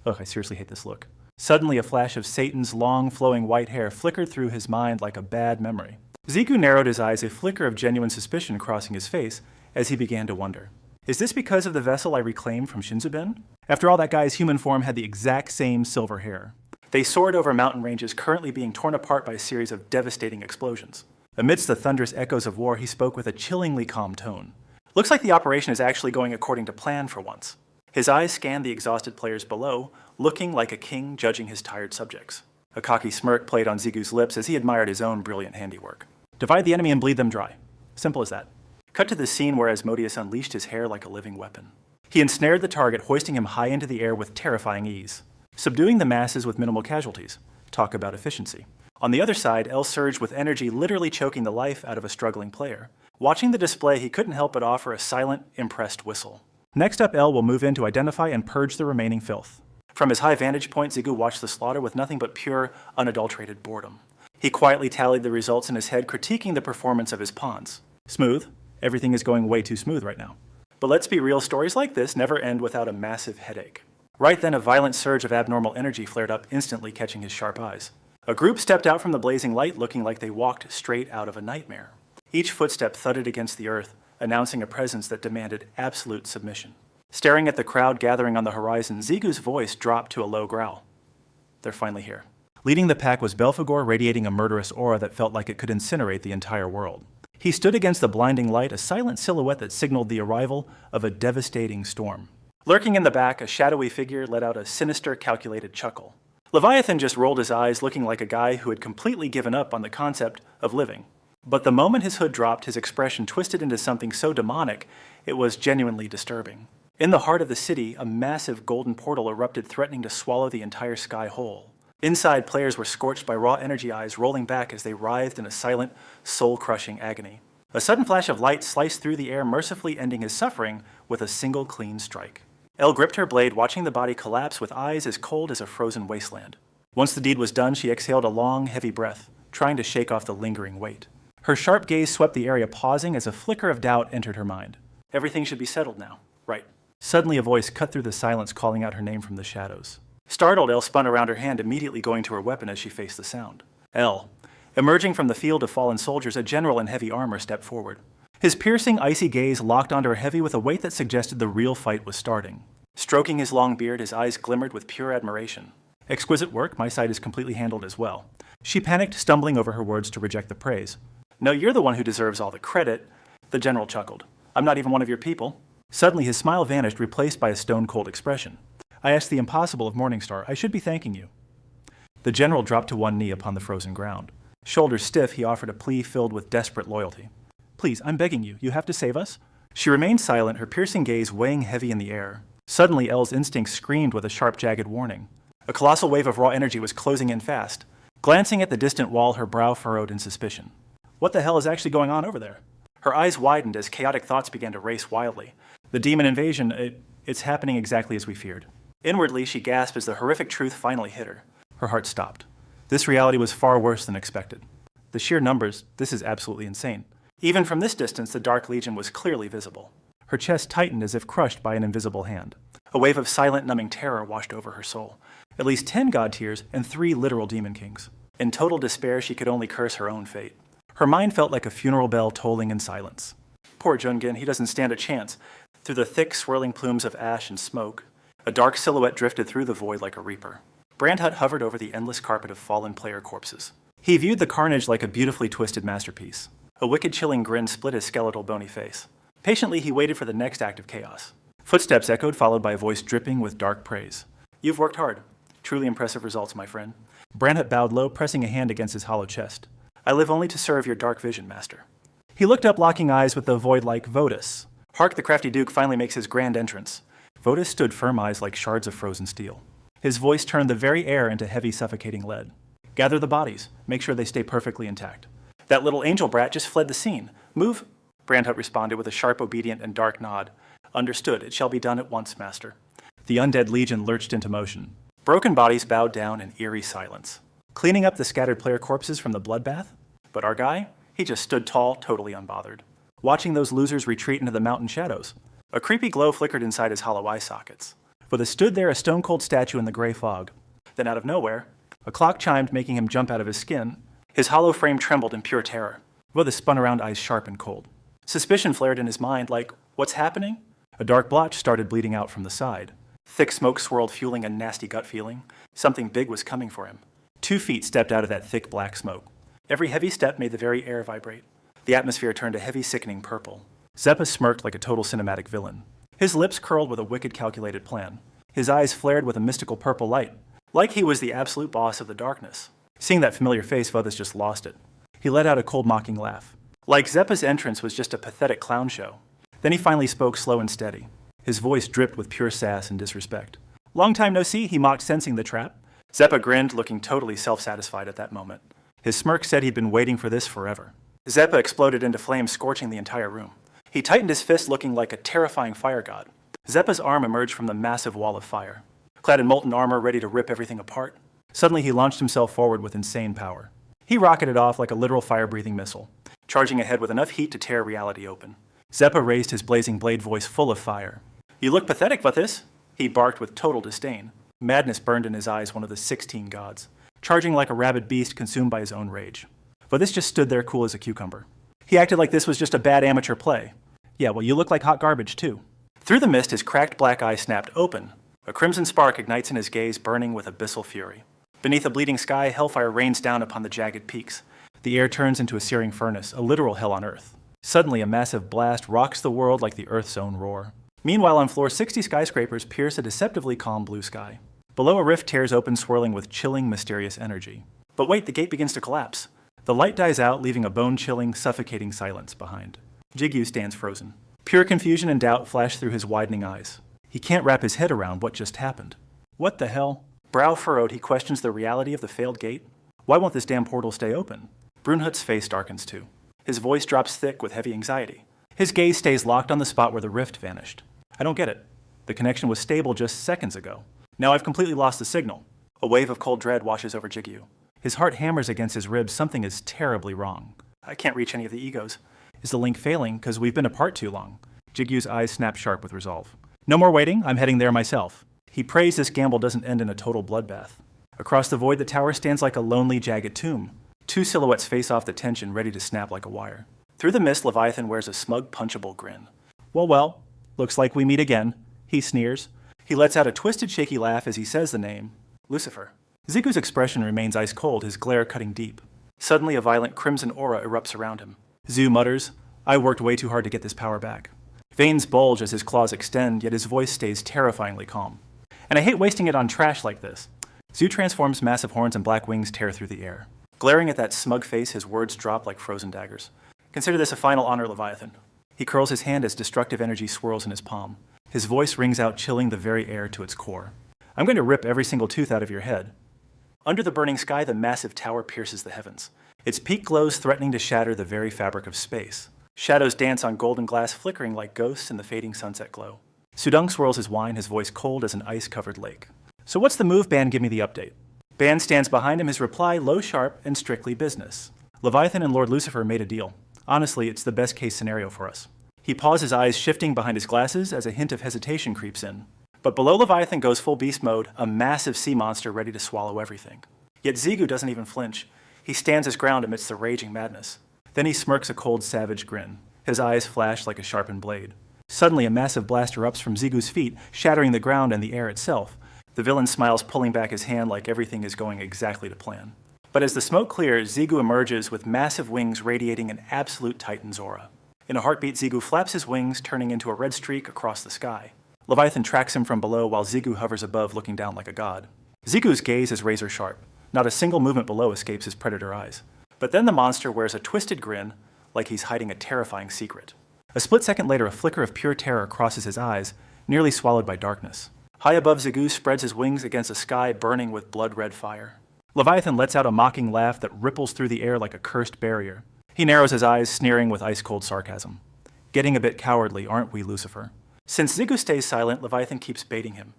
Ugh, I seriously hate this look. Suddenly, a flash of Satan's long, flowing white hair flickered through his mind like a bad memory. Zigu narrowed his eyes, a flicker of genuine suspicion crossing his face, as he began to wonder. Is this because of the vessel I reclaimed from Shinzubin? After all, that guy's human form had the exact same silver hair. They soared over mountain ranges currently being torn apart by a series of devastating explosions. Amidst the thunderous echoes of war, he spoke with a chillingly calm tone. Looks like the operation is actually going according to plan for once. His eyes scan the exhausted players below, looking like a king judging his tired subjects. A cocky smirk played on Zigu's lips as he admired his own brilliant handiwork. Divide the enemy and bleed them dry. Simple as that. Cut to the scene where Asmodeus unleashed his hair like a living weapon. He ensnared the target, hoisting him high into the air with terrifying ease, subduing the masses with minimal casualties. Talk about efficiency. On the other side, El surged with energy, literally choking the life out of a struggling player. Watching the display, he couldn't help but offer a silent, impressed whistle. Next up, El will move in to identify and purge the remaining filth. From his high vantage point, Zigu watched the slaughter with nothing but pure, unadulterated boredom. He quietly tallied the results in his head, critiquing the performance of his pawns. Smooth. Everything is going way too smooth right now. But let's be real, stories like this never end without a massive headache. Right then, a violent surge of abnormal energy flared up, instantly catching his sharp eyes. A group stepped out from the blazing light, looking like they walked straight out of a nightmare. Each footstep thudded against the earth, announcing a presence that demanded absolute submission. Staring at the crowd gathering on the horizon, Zigu's voice dropped to a low growl. They're finally here. Leading the pack was Belphegor, radiating a murderous aura that felt like it could incinerate the entire world. He stood against the blinding light, a silent silhouette that signaled the arrival of a devastating storm. Lurking in the back, a shadowy figure let out a sinister, calculated chuckle. Leviathan just rolled his eyes, looking like a guy who had completely given up on the concept of living. But the moment his hood dropped, his expression twisted into something so demonic, it was genuinely disturbing. In the heart of the city, a massive golden portal erupted, threatening to swallow the entire sky whole. Inside, players were scorched by raw energy eyes rolling back as they writhed in a silent, soul-crushing agony. A sudden flash of light sliced through the air, mercifully ending his suffering with a single clean strike. Elle gripped her blade, watching the body collapse with eyes as cold as a frozen wasteland. Once the deed was done, she exhaled a long, heavy breath, trying to shake off the lingering weight. Her sharp gaze swept the area, pausing as a flicker of doubt entered her mind. Everything should be settled now, right? Suddenly a voice cut through the silence, calling out her name from the shadows. Startled, Elle spun around her hand, immediately going to her weapon as she faced the sound. Elle. Emerging from the field of fallen soldiers, a general in heavy armor stepped forward. His piercing, icy gaze locked onto her heavy with a weight that suggested the real fight was starting. Stroking his long beard, his eyes glimmered with pure admiration. Exquisite work, my side is completely handled as well. She panicked, stumbling over her words to reject the praise. No, you're the one who deserves all the credit. The general chuckled. I'm not even one of your people. Suddenly his smile vanished, replaced by a stone-cold expression. I asked the impossible of Morningstar. I should be thanking you. The general dropped to one knee upon the frozen ground. Shoulders stiff, he offered a plea filled with desperate loyalty. Please, I'm begging you. You have to save us. She remained silent, her piercing gaze weighing heavy in the air. Suddenly, Elle's instinct screamed with a sharp, jagged warning. A colossal wave of raw energy was closing in fast. Glancing at the distant wall, her brow furrowed in suspicion. What the hell is actually going on over there? Her eyes widened as chaotic thoughts began to race wildly. The demon invasion, it's happening exactly as we feared. Inwardly, she gasped as the horrific truth finally hit her. Her heart stopped. This reality was far worse than expected. The sheer numbers, this is absolutely insane. Even from this distance, the Dark Legion was clearly visible. Her chest tightened as if crushed by an invisible hand. A wave of silent, numbing terror washed over her soul. At least 10 god tiers and 3 literal demon kings. In total despair, she could only curse her own fate. Her mind felt like a funeral bell tolling in silence. Poor Jungin, he doesn't stand a chance. Through the thick, swirling plumes of ash and smoke, a dark silhouette drifted through the void like a reaper. Brandhut hovered over the endless carpet of fallen player corpses. He viewed the carnage like a beautifully twisted masterpiece. A wicked, chilling grin split his skeletal, bony face. Patiently, he waited for the next act of chaos. Footsteps echoed, followed by a voice dripping with dark praise. You've worked hard. Truly impressive results, my friend. Brandhut bowed low, pressing a hand against his hollow chest. I live only to serve your dark vision, master. He looked up, locking eyes with the void-like Votus. Hark, the crafty duke finally makes his grand entrance. Votus stood firm, eyes like shards of frozen steel. His voice turned the very air into heavy, suffocating lead. Gather the bodies. Make sure they stay perfectly intact. That little angel brat just fled the scene. Move. Brandhut responded with a sharp, obedient, and dark nod. Understood. It shall be done at once, master. The undead legion lurched into motion. Broken bodies bowed down in eerie silence. Cleaning up the scattered player corpses from the bloodbath? But our guy? He just stood tall, totally unbothered. Watching those losers retreat into the mountain shadows. A creepy glow flickered inside his hollow eye sockets. Votus stood there, a stone-cold statue in the gray fog. Then out of nowhere, a clock chimed, making him jump out of his skin. His hollow frame trembled in pure terror. Votus spun around, eyes sharp and cold. Suspicion flared in his mind, like, what's happening? A dark blotch started bleeding out from the side. Thick smoke swirled, fueling a nasty gut feeling. Something big was coming for him. 2 feet stepped out of that thick black smoke. Every heavy step made the very air vibrate. The atmosphere turned a heavy, sickening purple. Zeppa smirked like a total cinematic villain. His lips curled with a wicked calculated plan. His eyes flared with a mystical purple light, like he was the absolute boss of the darkness. Seeing that familiar face, Vuthis just lost it. He let out a cold mocking laugh. Like Zeppa's entrance was just a pathetic clown show. Then he finally spoke slow and steady. His voice dripped with pure sass and disrespect. "Long time no see," he mocked, sensing the trap. Zeppa grinned, looking totally self-satisfied at that moment. His smirk said he'd been waiting for this forever. Zeppa exploded into flames, scorching the entire room. He tightened his fist, looking like a terrifying fire god. Zeppa's arm emerged from the massive wall of fire. Clad in molten armor, ready to rip everything apart, suddenly he launched himself forward with insane power. He rocketed off like a literal fire-breathing missile, charging ahead with enough heat to tear reality open. Zeppa raised his blazing blade voice full of fire. "You look pathetic, Vuthis," he barked with total disdain. Madness burned in his eyes, one of the 16 gods, charging like a rabid beast consumed by his own rage. Vuthis just stood there cool as a cucumber. He acted like this was just a bad amateur play. "Yeah, well, you look like hot garbage, too." Through the mist, his cracked black eye snapped open. A crimson spark ignites in his gaze, burning with abyssal fury. Beneath a bleeding sky, hellfire rains down upon the jagged peaks. The air turns into a searing furnace, a literal hell on earth. Suddenly, a massive blast rocks the world like the Earth's own roar. Meanwhile, on floor 60 skyscrapers pierce a deceptively calm blue sky. Below, a rift tears open, swirling with chilling, mysterious energy. But wait, the gate begins to collapse. The light dies out, leaving a bone-chilling, suffocating silence behind. Jigyu stands frozen. Pure confusion and doubt flash through his widening eyes. He can't wrap his head around what just happened. What the hell? Brow furrowed, he questions the reality of the failed gate. Why won't this damn portal stay open? Brunhut's face darkens too. His voice drops thick with heavy anxiety. His gaze stays locked on the spot where the rift vanished. "I don't get it. The connection was stable just seconds ago. Now I've completely lost the signal." A wave of cold dread washes over Jigyu. His heart hammers against his ribs. Something is terribly wrong. "I can't reach any of the egos." Is the link failing because we've been apart too long? Jigyu's eyes snap sharp with resolve. "No more waiting, I'm heading there myself." He prays this gamble doesn't end in a total bloodbath. Across the void, the tower stands like a lonely, jagged tomb. Two silhouettes face off the tension, ready to snap like a wire. Through the mist, Leviathan wears a smug, punchable grin. Well, looks like we meet again," he sneers. He lets out a twisted, shaky laugh as he says the name, Lucifer. Zigu's expression remains ice cold, his glare cutting deep. Suddenly, a violent crimson aura erupts around him. Zu mutters, "I worked way too hard to get this power back." Veins bulge as his claws extend, yet his voice stays terrifyingly calm. "And I hate wasting it on trash like this." Zu transforms, massive horns and black wings tear through the air. Glaring at that smug face, his words drop like frozen daggers. "Consider this a final honor, Leviathan." He curls his hand as destructive energy swirls in his palm. His voice rings out, chilling the very air to its core. "I'm going to rip every single tooth out of your head." Under the burning sky, the massive tower pierces the heavens. Its peak glows, threatening to shatter the very fabric of space. Shadows dance on golden glass, flickering like ghosts in the fading sunset glow. Sudong swirls his wine, his voice cold as an ice-covered lake. "So what's the move, Ban? Give me the update." Ban stands behind him, his reply low, sharp, and strictly business. Leviathan and Lord Lucifer made a deal. Honestly, it's the best-case scenario for us. He paused, his eyes shifting behind his glasses as a hint of hesitation creeps in. But below Leviathan goes full beast mode, a massive sea monster ready to swallow everything. Yet Zigu doesn't even flinch. He stands his ground amidst the raging madness. Then he smirks a cold, savage grin. His eyes flash like a sharpened blade. Suddenly, a massive blast erupts from Zigu's feet, shattering the ground and the air itself. The villain smiles, pulling back his hand like everything is going exactly to plan. But as the smoke clears, Zigu emerges with massive wings radiating an absolute titan's aura. In a heartbeat, Zigu flaps his wings, turning into a red streak across the sky. Leviathan tracks him from below while Zigu hovers above, looking down like a god. Zigu's gaze is razor sharp. Not a single movement below escapes his predator eyes. But then the monster wears a twisted grin, like he's hiding a terrifying secret. A split second later, a flicker of pure terror crosses his eyes, nearly swallowed by darkness. High above, Zigu spreads his wings against a sky burning with blood-red fire. Leviathan lets out a mocking laugh that ripples through the air like a cursed barrier. He narrows his eyes, sneering with ice-cold sarcasm. "Getting a bit cowardly, aren't we, Lucifer?" Since Zigu stays silent, Leviathan keeps baiting him.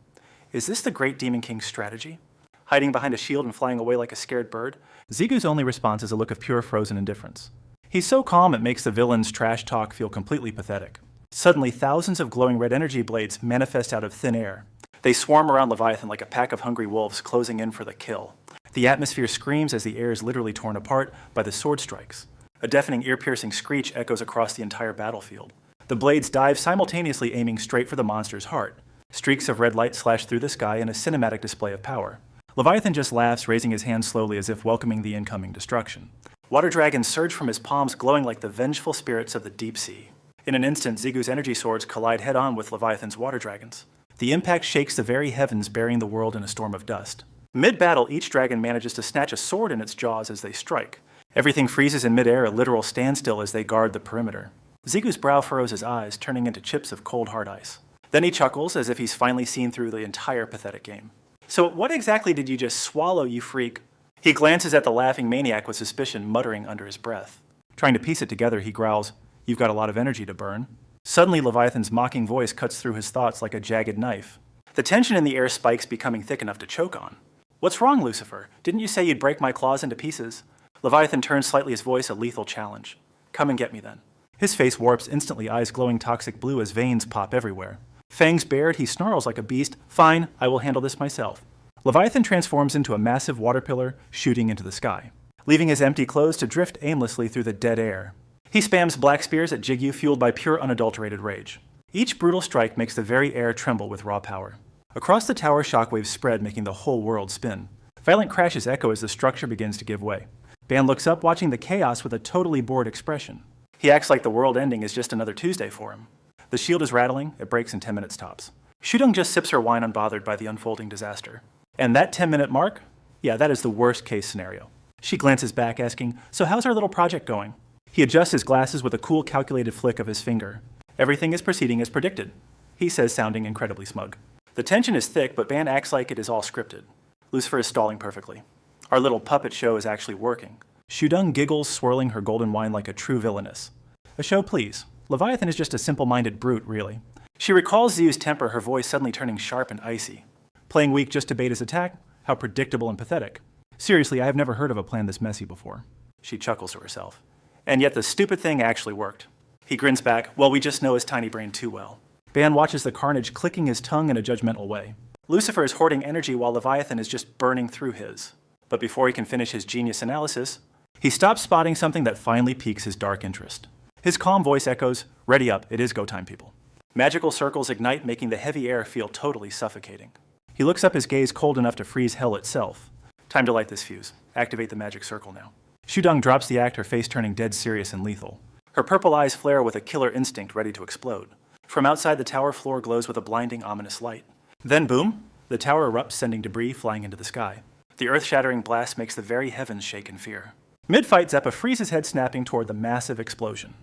Is this the Great Demon King's strategy? Hiding behind a shield and flying away like a scared bird? Zigu's only response is a look of pure frozen indifference. He's so calm it makes the villain's trash talk feel completely pathetic. Suddenly, thousands of glowing red energy blades manifest out of thin air. They swarm around Leviathan like a pack of hungry wolves closing in for the kill. The atmosphere screams as the air is literally torn apart by the sword strikes. A deafening, ear-piercing screech echoes across the entire battlefield. The blades dive, simultaneously aiming straight for the monster's heart. Streaks of red light slash through the sky in a cinematic display of power. Leviathan just laughs, raising his hand slowly as if welcoming the incoming destruction. Water dragons surge from his palms, glowing like the vengeful spirits of the deep sea. In an instant, Zigu's energy swords collide head-on with Leviathan's water dragons. The impact shakes the very heavens, burying the world in a storm of dust. Mid-battle, each dragon manages to snatch a sword in its jaws as they strike. Everything freezes in midair, a literal standstill as they guard the perimeter. Zigu's brow furrows his eyes, turning into chips of cold hard ice. Then he chuckles, as if he's finally seen through the entire pathetic game. So what exactly did you just swallow, you freak? He glances at the laughing maniac with suspicion, muttering under his breath. Trying to piece it together, he growls, "You've got a lot of energy to burn." Suddenly, Leviathan's mocking voice cuts through his thoughts like a jagged knife. The tension in the air spikes, becoming thick enough to choke on. "What's wrong, Lucifer? Didn't you say you'd break my claws into pieces?" Leviathan turns slightly, his voice a lethal challenge. "Come and get me then." His face warps instantly, eyes glowing toxic blue as veins pop everywhere. Fangs bared, he snarls like a beast. "Fine, I will handle this myself." Leviathan transforms into a massive water pillar, shooting into the sky, leaving his empty clothes to drift aimlessly through the dead air. He spams black spears at Jigu, fueled by pure unadulterated rage. Each brutal strike makes the very air tremble with raw power. Across the tower, shockwaves spread, making the whole world spin. Violent crashes echo as the structure begins to give way. Ban looks up, watching the chaos with a totally bored expression. He acts like the world ending is just another Tuesday for him. The shield is rattling, it breaks in 10 minutes tops. Shudong just sips her wine unbothered by the unfolding disaster. And that 10-minute mark? Yeah, that is the worst case scenario. She glances back, asking, "So how's our little project going?" He adjusts his glasses with a cool, calculated flick of his finger. "Everything is proceeding as predicted," he says, sounding incredibly smug. The tension is thick, but Ban acts like it is all scripted. Lucifer is stalling perfectly. Our little puppet show is actually working. Shudong giggles, swirling her golden wine like a true villainess. "A show, please. Leviathan is just a simple-minded brute, really." She recalls Zigu's temper, her voice suddenly turning sharp and icy. "Playing weak just to bait his attack? How predictable and pathetic. Seriously, I have never heard of a plan this messy before." She chuckles to herself. And yet the stupid thing actually worked. He grins back. "Well, we just know his tiny brain too well." Ban watches the carnage, clicking his tongue in a judgmental way. Lucifer is hoarding energy while Leviathan is just burning through his. But before he can finish his genius analysis, he stops, spotting something that finally piques his dark interest. His calm voice echoes, "Ready up, it is go time, people." Magical circles ignite, making the heavy air feel totally suffocating. He looks up, his gaze cold enough to freeze hell itself. Time to light this fuse. Activate the magic circle now. Shudong drops the act, her face turning dead serious and lethal. Her purple eyes flare with a killer instinct ready to explode. From outside, the tower floor glows with a blinding, ominous light. Then boom! The tower erupts, sending debris flying into the sky. The earth-shattering blast makes the very heavens shake in fear. Mid-fight, Zeppa frees his head, snapping toward the massive explosion.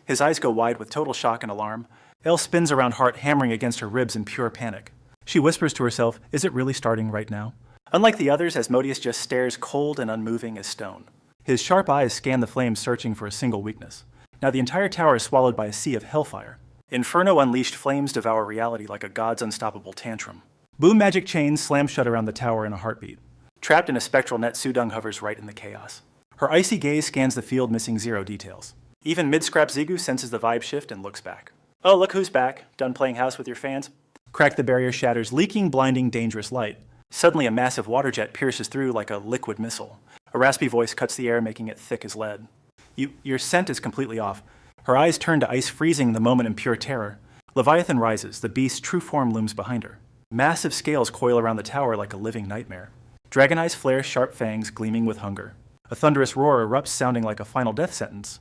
His eyes go wide with total shock and alarm. Elle spins around, heart hammering against her ribs in pure panic. She whispers to herself, "Is it really starting right now?" Unlike the others, Asmodeus just stares cold and unmoving as stone. His sharp eyes scan the flames, searching for a single weakness. Now the entire tower is swallowed by a sea of hellfire. Inferno unleashed flames devour reality like a god's unstoppable tantrum. Boom magic chains slam shut around the tower in a heartbeat. Trapped in a spectral net, Shudong hovers right in the chaos. Her icy gaze scans the field, missing zero details. Even mid-scrap, Zigu senses the vibe shift and looks back. "Oh, look who's back. Done playing house with your fans?" Crack, the barrier shatters, leaking blinding, dangerous light. Suddenly, a massive water jet pierces through like a liquid missile. A raspy voice cuts the air, making it thick as lead. Your scent is completely off." Her eyes turn to ice, freezing the moment in pure terror. Leviathan rises, the beast's true form looms behind her. Massive scales coil around the tower like a living nightmare. Dragon eyes flare, sharp fangs gleaming with hunger. A thunderous roar erupts, sounding like a final death sentence.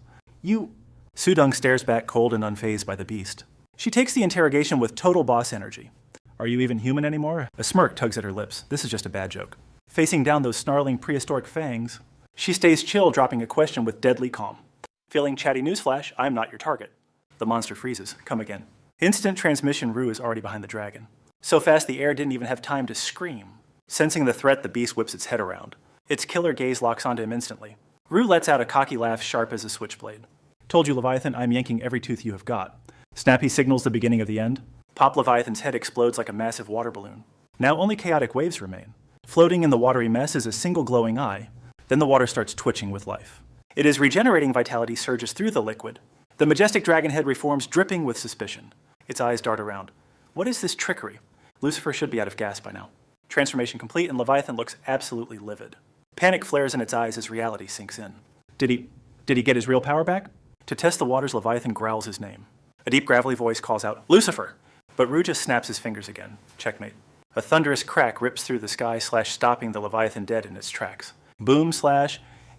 Shudong stares back, cold and unfazed by the beast. She takes the interrogation with total boss energy. "Are you even human anymore?" A smirk tugs at her lips. This is just a bad joke. Facing down those snarling prehistoric fangs, she stays chill, dropping a question with deadly calm. "Feeling chatty? Newsflash, I'm not your target." The monster freezes. "Come again." Instant transmission, Rue is already behind the dragon. So fast the air didn't even have time to scream. Sensing the threat, the beast whips its head around. Its killer gaze locks onto him instantly. Rue lets out a cocky laugh, sharp as a switchblade. "Told you, Leviathan, I'm yanking every tooth you have got." Snappy signals the beginning of the end. Pop, Leviathan's head explodes like a massive water balloon. Now only chaotic waves remain. Floating in the watery mess is a single glowing eye. Then the water starts twitching with life. It is regenerating vitality surges through the liquid. The majestic dragon head reforms, dripping with suspicion. Its eyes dart around. What is this trickery? Lucifer should be out of gas by now. Transformation complete, and Leviathan looks absolutely livid. Panic flares in its eyes as reality sinks in. Did he get his real power back? To test the waters, Leviathan growls his name. A deep, gravelly voice calls out, "Lucifer!" But Rue just snaps his fingers again. Checkmate. A thunderous crack rips through the sky, stopping the Leviathan dead in its tracks. Boom,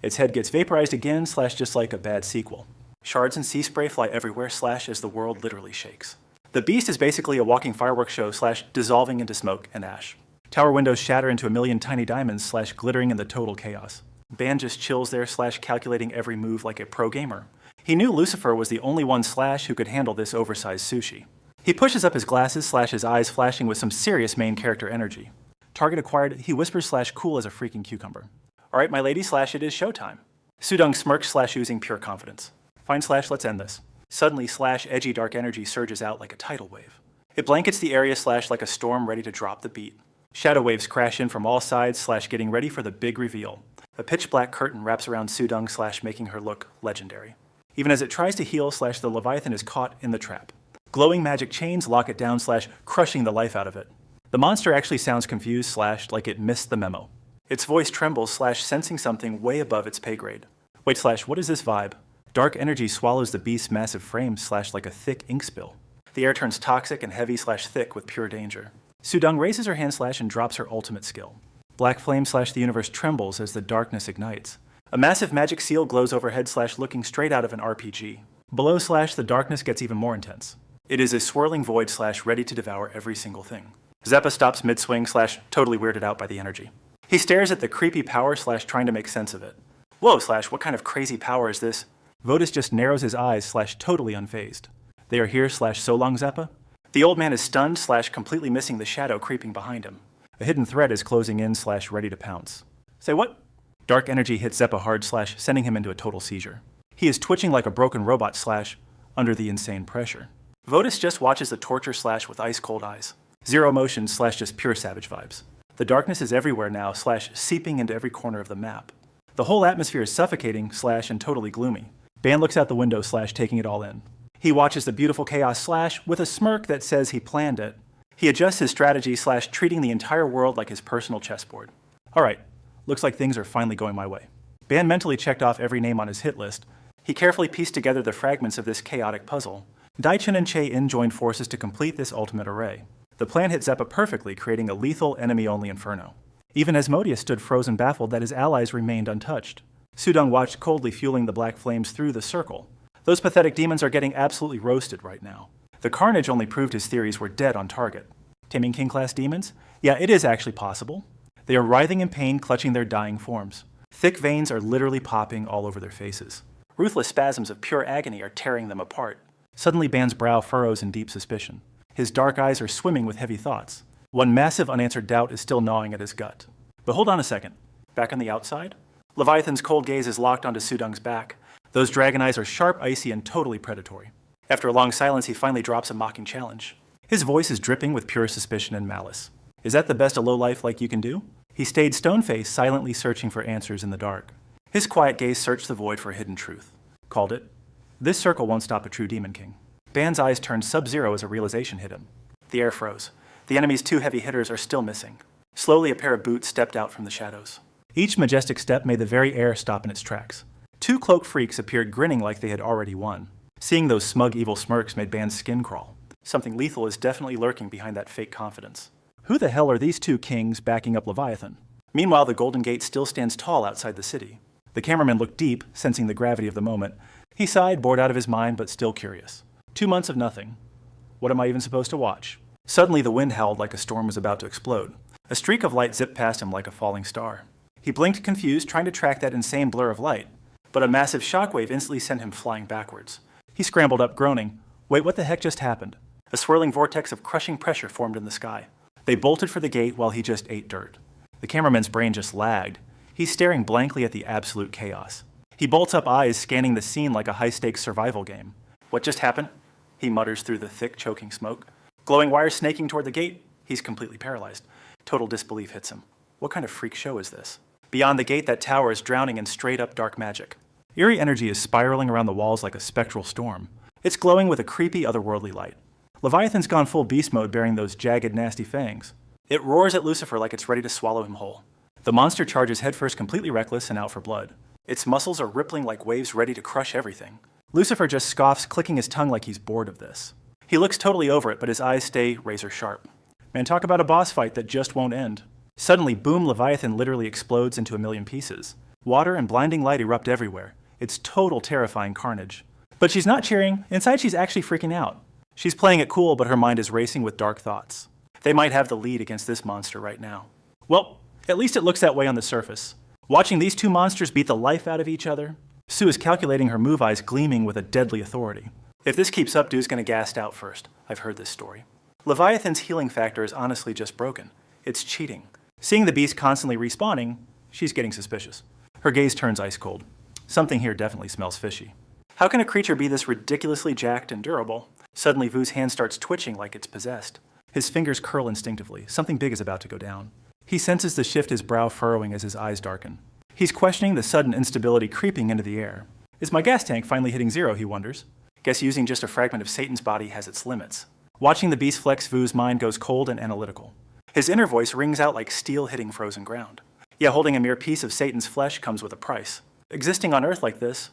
its head gets vaporized again, just like a bad sequel. Shards and sea spray fly everywhere as the world literally shakes. The beast is basically a walking fireworks show dissolving into smoke and ash. Tower windows shatter into a million tiny diamonds glittering in the total chaos. Ban just chills there calculating every move like a pro gamer. He knew Lucifer was the only one who could handle this oversized sushi. He pushes up his glasses his eyes flashing with some serious main character energy. Target acquired, he whispers cool as a freaking cucumber. Alright, my lady it is showtime. Sudong smirks oozing pure confidence. Fine let's end this. Suddenly edgy dark energy surges out like a tidal wave. It blankets the area like a storm ready to drop the beat. Shadow waves crash in from all sides getting ready for the big reveal. A pitch black curtain wraps around Sudong making her look legendary. Even as it tries to heal the Leviathan is caught in the trap. Glowing magic chains lock it down crushing the life out of it. The monster actually sounds confused like it missed the memo. Its voice trembles sensing something way above its pay grade. Wait what is this vibe? Dark energy swallows the beast's massive frame like a thick ink spill. The air turns toxic and heavy thick with pure danger. Sudong raises her hand and drops her ultimate skill. Black flame the universe trembles as the darkness ignites. A massive magic seal glows overhead looking straight out of an RPG. Below the darkness gets even more intense. It is a swirling void ready to devour every single thing. Zeppa stops mid-swing totally weirded out by the energy. He stares at the creepy power trying to make sense of it. Whoa what kind of crazy power is this? Votus just narrows his eyes totally unfazed. They are here so long, Zeppa? The old man is stunned completely missing the shadow creeping behind him. A hidden threat is closing in ready to pounce. Say what? Dark energy hits Zeppa hard sending him into a total seizure. He is twitching like a broken robot under the insane pressure. Votus just watches the torture with ice cold eyes. Zero emotion just pure savage vibes. The darkness is everywhere now seeping into every corner of the map. The whole atmosphere is suffocating and totally gloomy. Ban looks out the window taking it all in. He watches the beautiful chaos with a smirk that says he planned it. He adjusts his strategy treating the entire world like his personal chessboard. Alright, looks like things are finally going my way. Ban mentally checked off every name on his hit list. He carefully pieced together the fragments of this chaotic puzzle. Daichun and Che-In joined forces to complete this ultimate array. The plan hit Zeppa perfectly, creating a lethal enemy-only inferno. Even Asmodeus stood frozen baffled that his allies remained untouched. Sudong watched coldly fueling the black flames through the circle. Those pathetic demons are getting absolutely roasted right now. The carnage only proved his theories were dead on target. Taming King-class demons? Yeah, it is actually possible. They are writhing in pain, clutching their dying forms. Thick veins are literally popping all over their faces. Ruthless spasms of pure agony are tearing them apart. Suddenly Ban's brow furrows in deep suspicion. His dark eyes are swimming with heavy thoughts. One massive unanswered doubt is still gnawing at his gut. But hold on a second. Back on the outside? Leviathan's cold gaze is locked onto Sudong's back. Those dragon eyes are sharp, icy, and totally predatory. After a long silence, he finally drops a mocking challenge. His voice is dripping with pure suspicion and malice. Is that the best a lowlife like you can do? He stayed stone-faced, silently searching for answers in the dark. His quiet gaze searched the void for a hidden truth. Called it. This circle won't stop a true demon king. Ban's eyes turned sub-zero as a realization hit him. The air froze. The enemy's two heavy hitters are still missing. Slowly, a pair of boots stepped out from the shadows. Each majestic step made the very air stop in its tracks. Two cloaked freaks appeared grinning like they had already won. Seeing those smug, evil smirks made Ban's skin crawl. Something lethal is definitely lurking behind that fake confidence. Who the hell are these two kings backing up Leviathan? Meanwhile, the Golden Gate still stands tall outside the city. The cameraman looked deep, sensing the gravity of the moment. He sighed, bored out of his mind, but still curious. 2 months of nothing. What am I even supposed to watch? Suddenly, the wind howled like a storm was about to explode. A streak of light zipped past him like a falling star. He blinked confused, trying to track that insane blur of light, but a massive shockwave instantly sent him flying backwards. He scrambled up, groaning. Wait, what the heck just happened? A swirling vortex of crushing pressure formed in the sky. They bolted for the gate while he just ate dirt. The cameraman's brain just lagged. He's staring blankly at the absolute chaos. He bolts up eyes, scanning the scene like a high-stakes survival game. What just happened? He mutters through the thick, choking smoke. Glowing wires snaking toward the gate. He's completely paralyzed. Total disbelief hits him. What kind of freak show is this? Beyond the gate, that tower is drowning in straight-up dark magic. Eerie energy is spiraling around the walls like a spectral storm. It's glowing with a creepy, otherworldly light. Leviathan's gone full beast mode, bearing those jagged, nasty fangs. It roars at Lucifer like it's ready to swallow him whole. The monster charges headfirst, completely reckless and out for blood. Its muscles are rippling like waves ready to crush everything. Lucifer just scoffs, clicking his tongue like he's bored of this. He looks totally over it, but his eyes stay razor sharp. Man, talk about a boss fight that just won't end. Suddenly, boom, Leviathan literally explodes into a million pieces. Water and blinding light erupt everywhere. It's total terrifying carnage. But she's not cheering. Inside, she's actually freaking out. She's playing it cool, but her mind is racing with dark thoughts. They might have the lead against this monster right now. Well, at least it looks that way on the surface. Watching these two monsters beat the life out of each other, Sue is calculating, her move eyes gleaming with a deadly authority. If this keeps up, Dude's gonna gas out first. I've heard this story. Leviathan's healing factor is honestly just broken. It's cheating. Seeing the beast constantly respawning, she's getting suspicious. Her gaze turns ice cold. Something here definitely smells fishy. How can a creature be this ridiculously jacked and durable? Suddenly, Vu's hand starts twitching like it's possessed. His fingers curl instinctively. Something big is about to go down. He senses the shift, his brow furrowing as his eyes darken. He's questioning the sudden instability creeping into the air. Is my gas tank finally hitting zero, he wonders. Guess using just a fragment of Satan's body has its limits. Watching the beast flex, Vu's mind goes cold and analytical. His inner voice rings out like steel hitting frozen ground. Yeah, holding a mere piece of Satan's flesh comes with a price. Existing on Earth like this,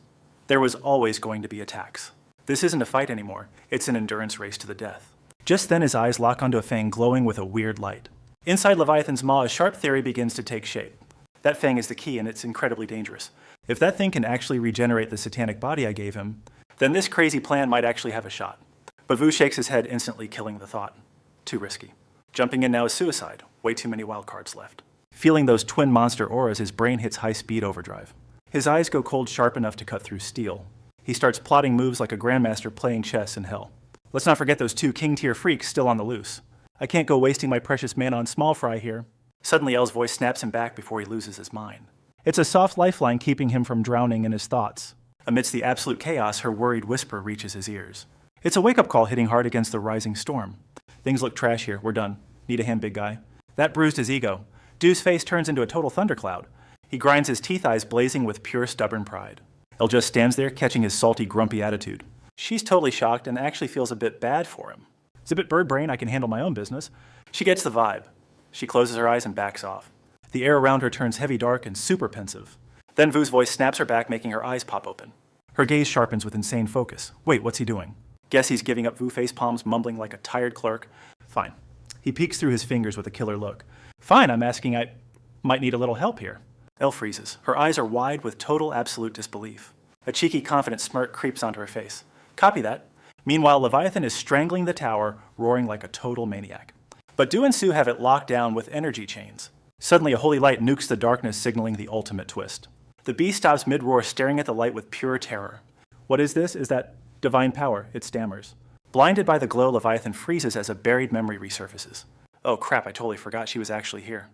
there was always going to be attacks. This isn't a fight anymore, it's an endurance race to the death. Just then his eyes lock onto a fang glowing with a weird light. Inside Leviathan's maw, a sharp theory begins to take shape. That fang is the key, and it's incredibly dangerous. If that thing can actually regenerate the satanic body I gave him, then this crazy plan might actually have a shot. But Vu shakes his head, instantly killing the thought. Too risky. Jumping in now is suicide. Way too many wildcards left. Feeling those twin monster auras, his brain hits high-speed overdrive. His eyes go cold sharp enough to cut through steel. He starts plotting moves like a grandmaster playing chess in hell. Let's not forget those two king-tier freaks still on the loose. I can't go wasting my precious mana on small fry here. Suddenly, El's voice snaps him back before he loses his mind. It's a soft lifeline keeping him from drowning in his thoughts. Amidst the absolute chaos, her worried whisper reaches his ears. It's a wake-up call hitting hard against the rising storm. Things look trash here. We're done. Need a hand, big guy. That bruised his ego. Dude's face turns into a total thundercloud. He grinds his teeth, eyes blazing with pure stubborn pride. El just stands there, catching his salty, grumpy attitude. She's totally shocked and actually feels a bit bad for him. Zip it, bird brain, I can handle my own business. She gets the vibe. She closes her eyes and backs off. The air around her turns heavy dark and super pensive. Then Vu's voice snaps her back, making her eyes pop open. Her gaze sharpens with insane focus. Wait, what's he doing? Guess he's giving up Vu face palms, mumbling like a tired clerk. Fine. He peeks through his fingers with a killer look. Fine, I'm asking, I might need a little help here. Elle freezes. Her eyes are wide with total absolute disbelief. A cheeky, confident smirk creeps onto her face. Copy that. Meanwhile, Leviathan is strangling the tower, roaring like a total maniac. But Du and Sue have it locked down with energy chains. Suddenly, a holy light nukes the darkness, signaling the ultimate twist. The beast stops mid-roar, staring at the light with pure terror. What is this? Is that divine power? It stammers. Blinded by the glow, Leviathan freezes as a buried memory resurfaces. Oh crap, I totally forgot she was actually here.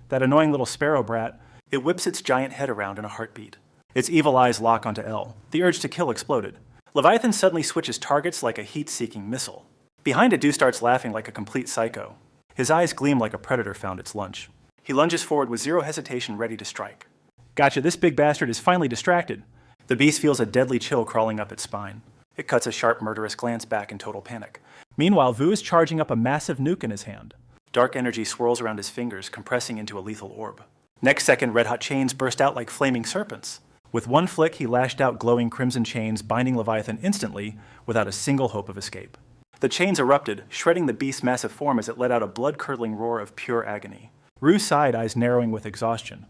That annoying little sparrow brat, it whips its giant head around in a heartbeat. Its evil eyes lock onto Elle. The urge to kill exploded. Leviathan suddenly switches targets like a heat-seeking missile. Behind it, Du starts laughing like a complete psycho. His eyes gleam like a predator found its lunch. He lunges forward with zero hesitation, ready to strike. Gotcha, this big bastard is finally distracted. The beast feels a deadly chill crawling up its spine. It cuts a sharp, murderous glance back in total panic. Meanwhile, Vu is charging up a massive nuke in his hand. Dark energy swirls around his fingers, compressing into a lethal orb. Next second, red-hot chains burst out like flaming serpents. With one flick, he lashed out glowing crimson chains, binding Leviathan instantly, without a single hope of escape. The chains erupted, shredding the beast's massive form as it let out a blood-curdling roar of pure agony. Rue sighed, eyes narrowing with exhaustion.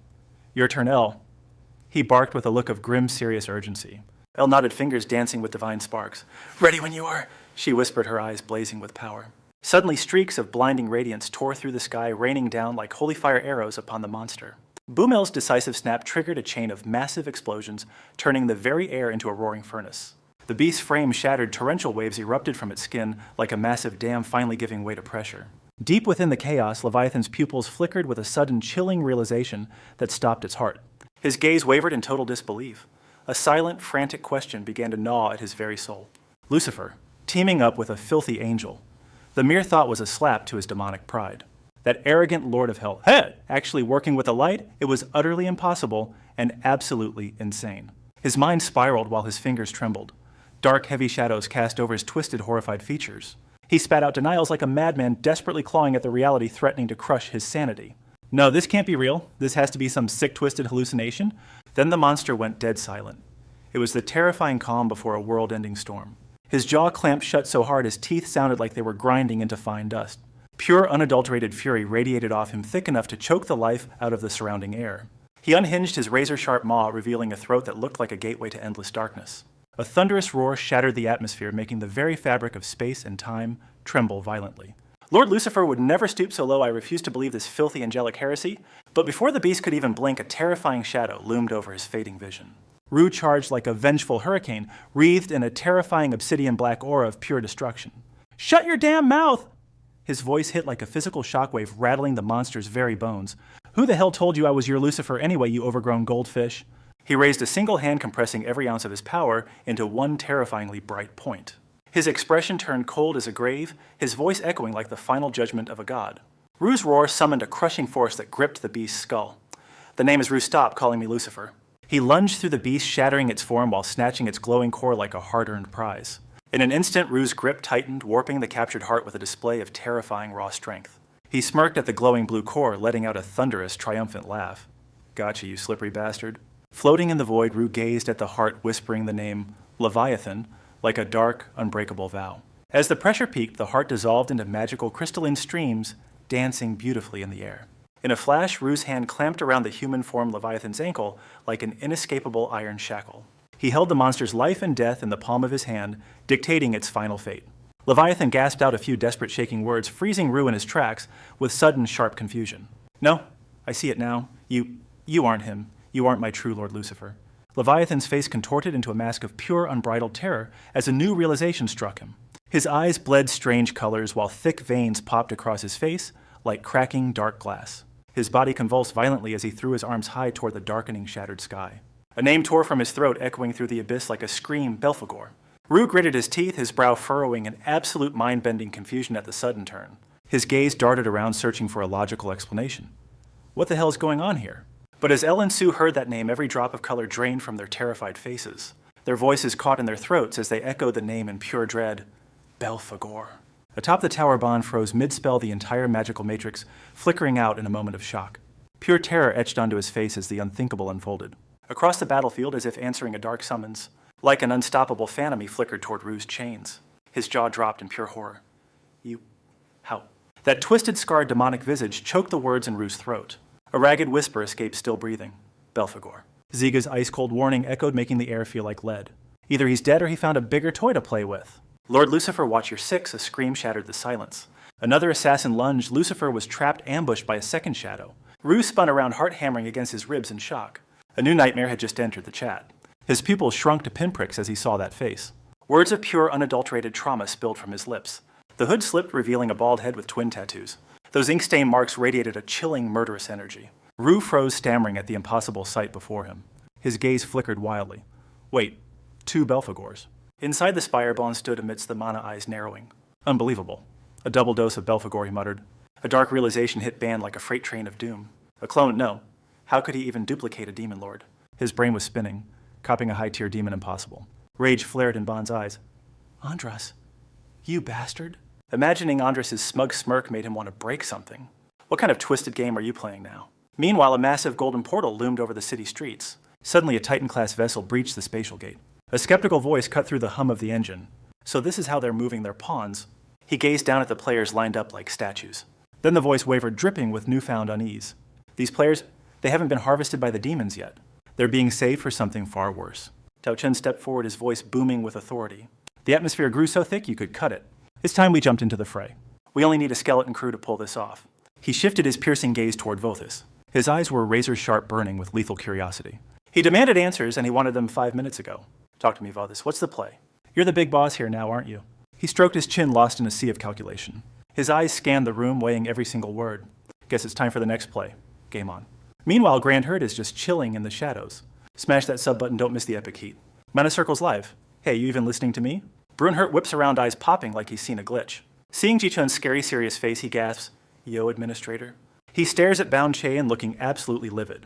Your turn, Elle. He barked with a look of grim, serious urgency. Elle nodded, fingers dancing with divine sparks. Ready when you are, she whispered, her eyes blazing with power. Suddenly, streaks of blinding radiance tore through the sky, raining down like holy fire arrows upon the monster. Boomel's decisive snap triggered a chain of massive explosions, turning the very air into a roaring furnace. The beast's frame shattered, torrential waves erupted from its skin like a massive dam finally giving way to pressure. Deep within the chaos, Leviathan's pupils flickered with a sudden chilling realization that stopped its heart. His gaze wavered in total disbelief. A silent, frantic question began to gnaw at his very soul. Lucifer, teaming up with a filthy angel. The mere thought was a slap to his demonic pride. That arrogant lord of hell, actually working with the light, it was utterly impossible and absolutely insane. His mind spiraled while his fingers trembled. Dark, heavy shadows cast over his twisted, horrified features. He spat out denials like a madman desperately clawing at the reality threatening to crush his sanity. No, this can't be real. This has to be some sick, twisted hallucination. Then the monster went dead silent. It was the terrifying calm before a world-ending storm. His jaw clamped shut so hard his teeth sounded like they were grinding into fine dust. Pure, unadulterated fury radiated off him, thick enough to choke the life out of the surrounding air. He unhinged his razor-sharp maw, revealing a throat that looked like a gateway to endless darkness. A thunderous roar shattered the atmosphere, making the very fabric of space and time tremble violently. Lord Lucifer would never stoop so low. I refuse to believe this filthy angelic heresy. But before the beast could even blink, a terrifying shadow loomed over his fading vision. Ru charged like a vengeful hurricane, wreathed in a terrifying obsidian black aura of pure destruction. "Shut your damn mouth!" His voice hit like a physical shockwave, rattling the monster's very bones. "Who the hell told you I was your Lucifer anyway, you overgrown goldfish?" He raised a single hand, compressing every ounce of his power into one terrifyingly bright point. His expression turned cold as a grave, his voice echoing like the final judgment of a god. Ru's roar summoned a crushing force that gripped the beast's skull. "The name is Ru. Stop calling me Lucifer." He lunged through the beast, shattering its form while snatching its glowing core like a hard-earned prize. In an instant, Ru's grip tightened, warping the captured heart with a display of terrifying raw strength. He smirked at the glowing blue core, letting out a thunderous, triumphant laugh. "Gotcha, you slippery bastard." Floating in the void, Ru gazed at the heart, whispering the name Leviathan like a dark, unbreakable vow. As the pressure peaked, the heart dissolved into magical crystalline streams, dancing beautifully in the air. In a flash, Ru's hand clamped around the human form Leviathan's ankle like an inescapable iron shackle. He held the monster's life and death in the palm of his hand, dictating its final fate. Leviathan gasped out a few desperate shaking words, freezing Ru in his tracks with sudden, sharp confusion. "No, I see it now. You aren't him. You aren't my true Lord Lucifer." Leviathan's face contorted into a mask of pure, unbridled terror as a new realization struck him. His eyes bled strange colors while thick veins popped across his face like cracking dark glass. His body convulsed violently as he threw his arms high toward the darkening, shattered sky. A name tore from his throat, echoing through the abyss like a scream, Belphegor. Ru gritted his teeth, his brow furrowing in absolute mind-bending confusion at the sudden turn. His gaze darted around, searching for a logical explanation. What the hell is going on here? But as Elle and Sue heard that name, every drop of color drained from their terrified faces. Their voices caught in their throats as they echoed the name in pure dread. Belphegor. Atop the tower, Bond froze mid-spell, the entire magical matrix flickering out in a moment of shock. Pure terror etched onto his face as the unthinkable unfolded. Across the battlefield, as if answering a dark summons, like an unstoppable phantom, he flickered toward Ru's chains. His jaw dropped in pure horror. How? That twisted, scarred, demonic visage choked the words in Ru's throat. A ragged whisper escaped, still breathing. Belphegor. Ziga's ice-cold warning echoed, making the air feel like lead. Either he's dead or he found a bigger toy to play with. "Lord Lucifer, watch your six," a scream shattered the silence. Another assassin lunged. Lucifer was trapped, ambushed by a second shadow. Ru spun around, heart hammering against his ribs in shock. A new nightmare had just entered the chat. His pupils shrunk to pinpricks as he saw that face. Words of pure, unadulterated trauma spilled from his lips. The hood slipped, revealing a bald head with twin tattoos. Those ink-stained marks radiated a chilling, murderous energy. Ru froze, stammering at the impossible sight before him. His gaze flickered wildly. Wait, 2 Belphegors. Inside the spire, Bond stood amidst the mana eyes narrowing. Unbelievable. A double dose of Belphegor, he muttered. A dark realization hit Band like a freight train of doom. A clone, no. How could he even duplicate a demon lord? His brain was spinning. Copying a high-tier demon impossible. Rage flared in Bond's eyes. "Andras, you bastard." Imagining Andras' smug smirk made him want to break something. What kind of twisted game are you playing now? Meanwhile, a massive golden portal loomed over the city streets. Suddenly, a Titan-class vessel breached the spatial gate. A skeptical voice cut through the hum of the engine. So this is how they're moving their pawns. He gazed down at the players lined up like statues. Then the voice wavered, dripping with newfound unease. These players, they haven't been harvested by the demons yet. They're being saved for something far worse. Tao Chen stepped forward, his voice booming with authority. The atmosphere grew so thick you could cut it. It's time we jumped into the fray. We only need a skeleton crew to pull this off. He shifted his piercing gaze toward Vothis. His eyes were razor-sharp, burning with lethal curiosity. He demanded answers, and he wanted them 5 minutes ago. Talk to me, Vothis. What's the play? You're the big boss here now, aren't you? He stroked his chin, lost in a sea of calculation. His eyes scanned the room, weighing every single word. Guess it's time for the next play. Game on. Meanwhile, Grand Herd is just chilling in the shadows. Smash that sub button, don't miss the epic heat. Mana Circle's live. Hey, you even listening to me? Brunhert whips around, eyes popping like he's seen a glitch. Seeing Ji-Chun's scary, serious face, he gasps, "Yo, Administrator." He stares at Bound Chaein, looking absolutely livid.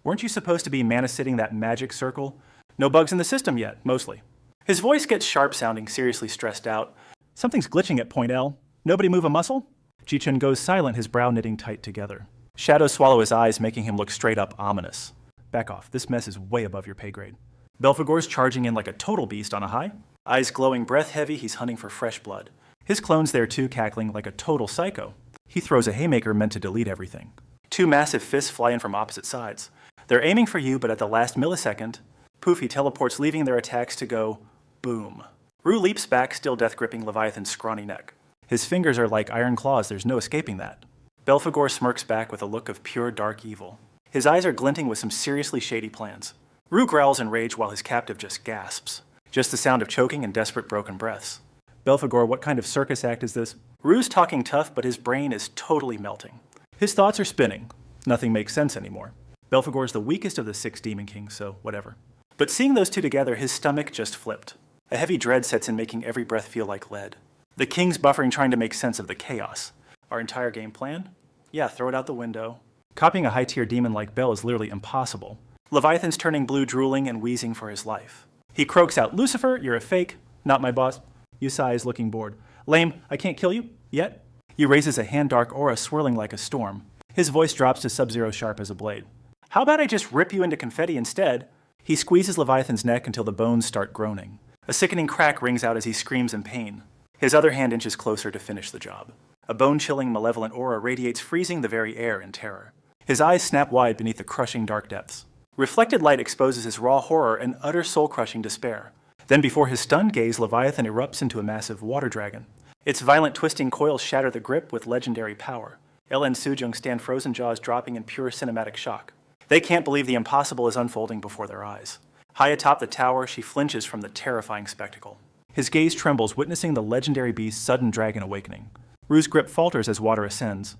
Weren't you supposed to be mana-sitting that magic circle? No bugs in the system yet, mostly. His voice gets sharp, sounding seriously stressed out. Something's glitching at Point L. Nobody move a muscle? Ji-Chun goes silent, his brow knitting tight together. Shadows swallow his eyes, making him look straight up ominous. Back off, this mess is way above your pay grade. Belphegor's charging in like a total beast on a high. Eyes glowing, breath heavy, he's hunting for fresh blood. His clone's there too, cackling like a total psycho. He throws a haymaker meant to delete everything. 2 massive fists fly in from opposite sides. They're aiming for you, but at the last millisecond, poof, he teleports, leaving their attacks to go Boom. Rue leaps back, still death-gripping Leviathan's scrawny neck. His fingers are like iron claws, there's no escaping that. Belphegor smirks back with a look of pure dark evil. His eyes are glinting with some seriously shady plans. Rue growls in rage while his captive just gasps. Just the sound of choking and desperate broken breaths. Belphegor, what kind of circus act is this? Rue's talking tough, but his brain is totally melting. His thoughts are spinning. Nothing makes sense anymore. Belphegor's the weakest of the 6 Demon Kings, so whatever. But seeing those two together, his stomach just flipped. A heavy dread sets in, making every breath feel like lead. The king's buffering, trying to make sense of the chaos. Our entire game plan? Yeah, throw it out the window. Copying a high-tier demon like Bel is literally impossible. Leviathan's turning blue, drooling and wheezing for his life. He croaks out, "Lucifer, you're a fake. Not my boss." You sighs, looking bored. "Lame, I can't kill you? Yet?" He raises a hand-dark aura swirling like a storm. His voice drops to Sub-Zero sharp as a blade. "How about I just rip you into confetti instead?" He squeezes Leviathan's neck until the bones start groaning. A sickening crack rings out as he screams in pain. His other hand inches closer to finish the job. A bone-chilling, malevolent aura radiates, freezing the very air in terror. His eyes snap wide beneath the crushing dark depths. Reflected light exposes his raw horror and utter soul-crushing despair. Then before his stunned gaze, Leviathan erupts into a massive water dragon. Its violent twisting coils shatter the grip with legendary power. El and Sujung stand frozen, jaws dropping in pure cinematic shock. They can't believe the impossible is unfolding before their eyes. High atop the tower, she flinches from the terrifying spectacle. His gaze trembles, witnessing the legendary beast's sudden dragon awakening. Rue's grip falters as water ascends.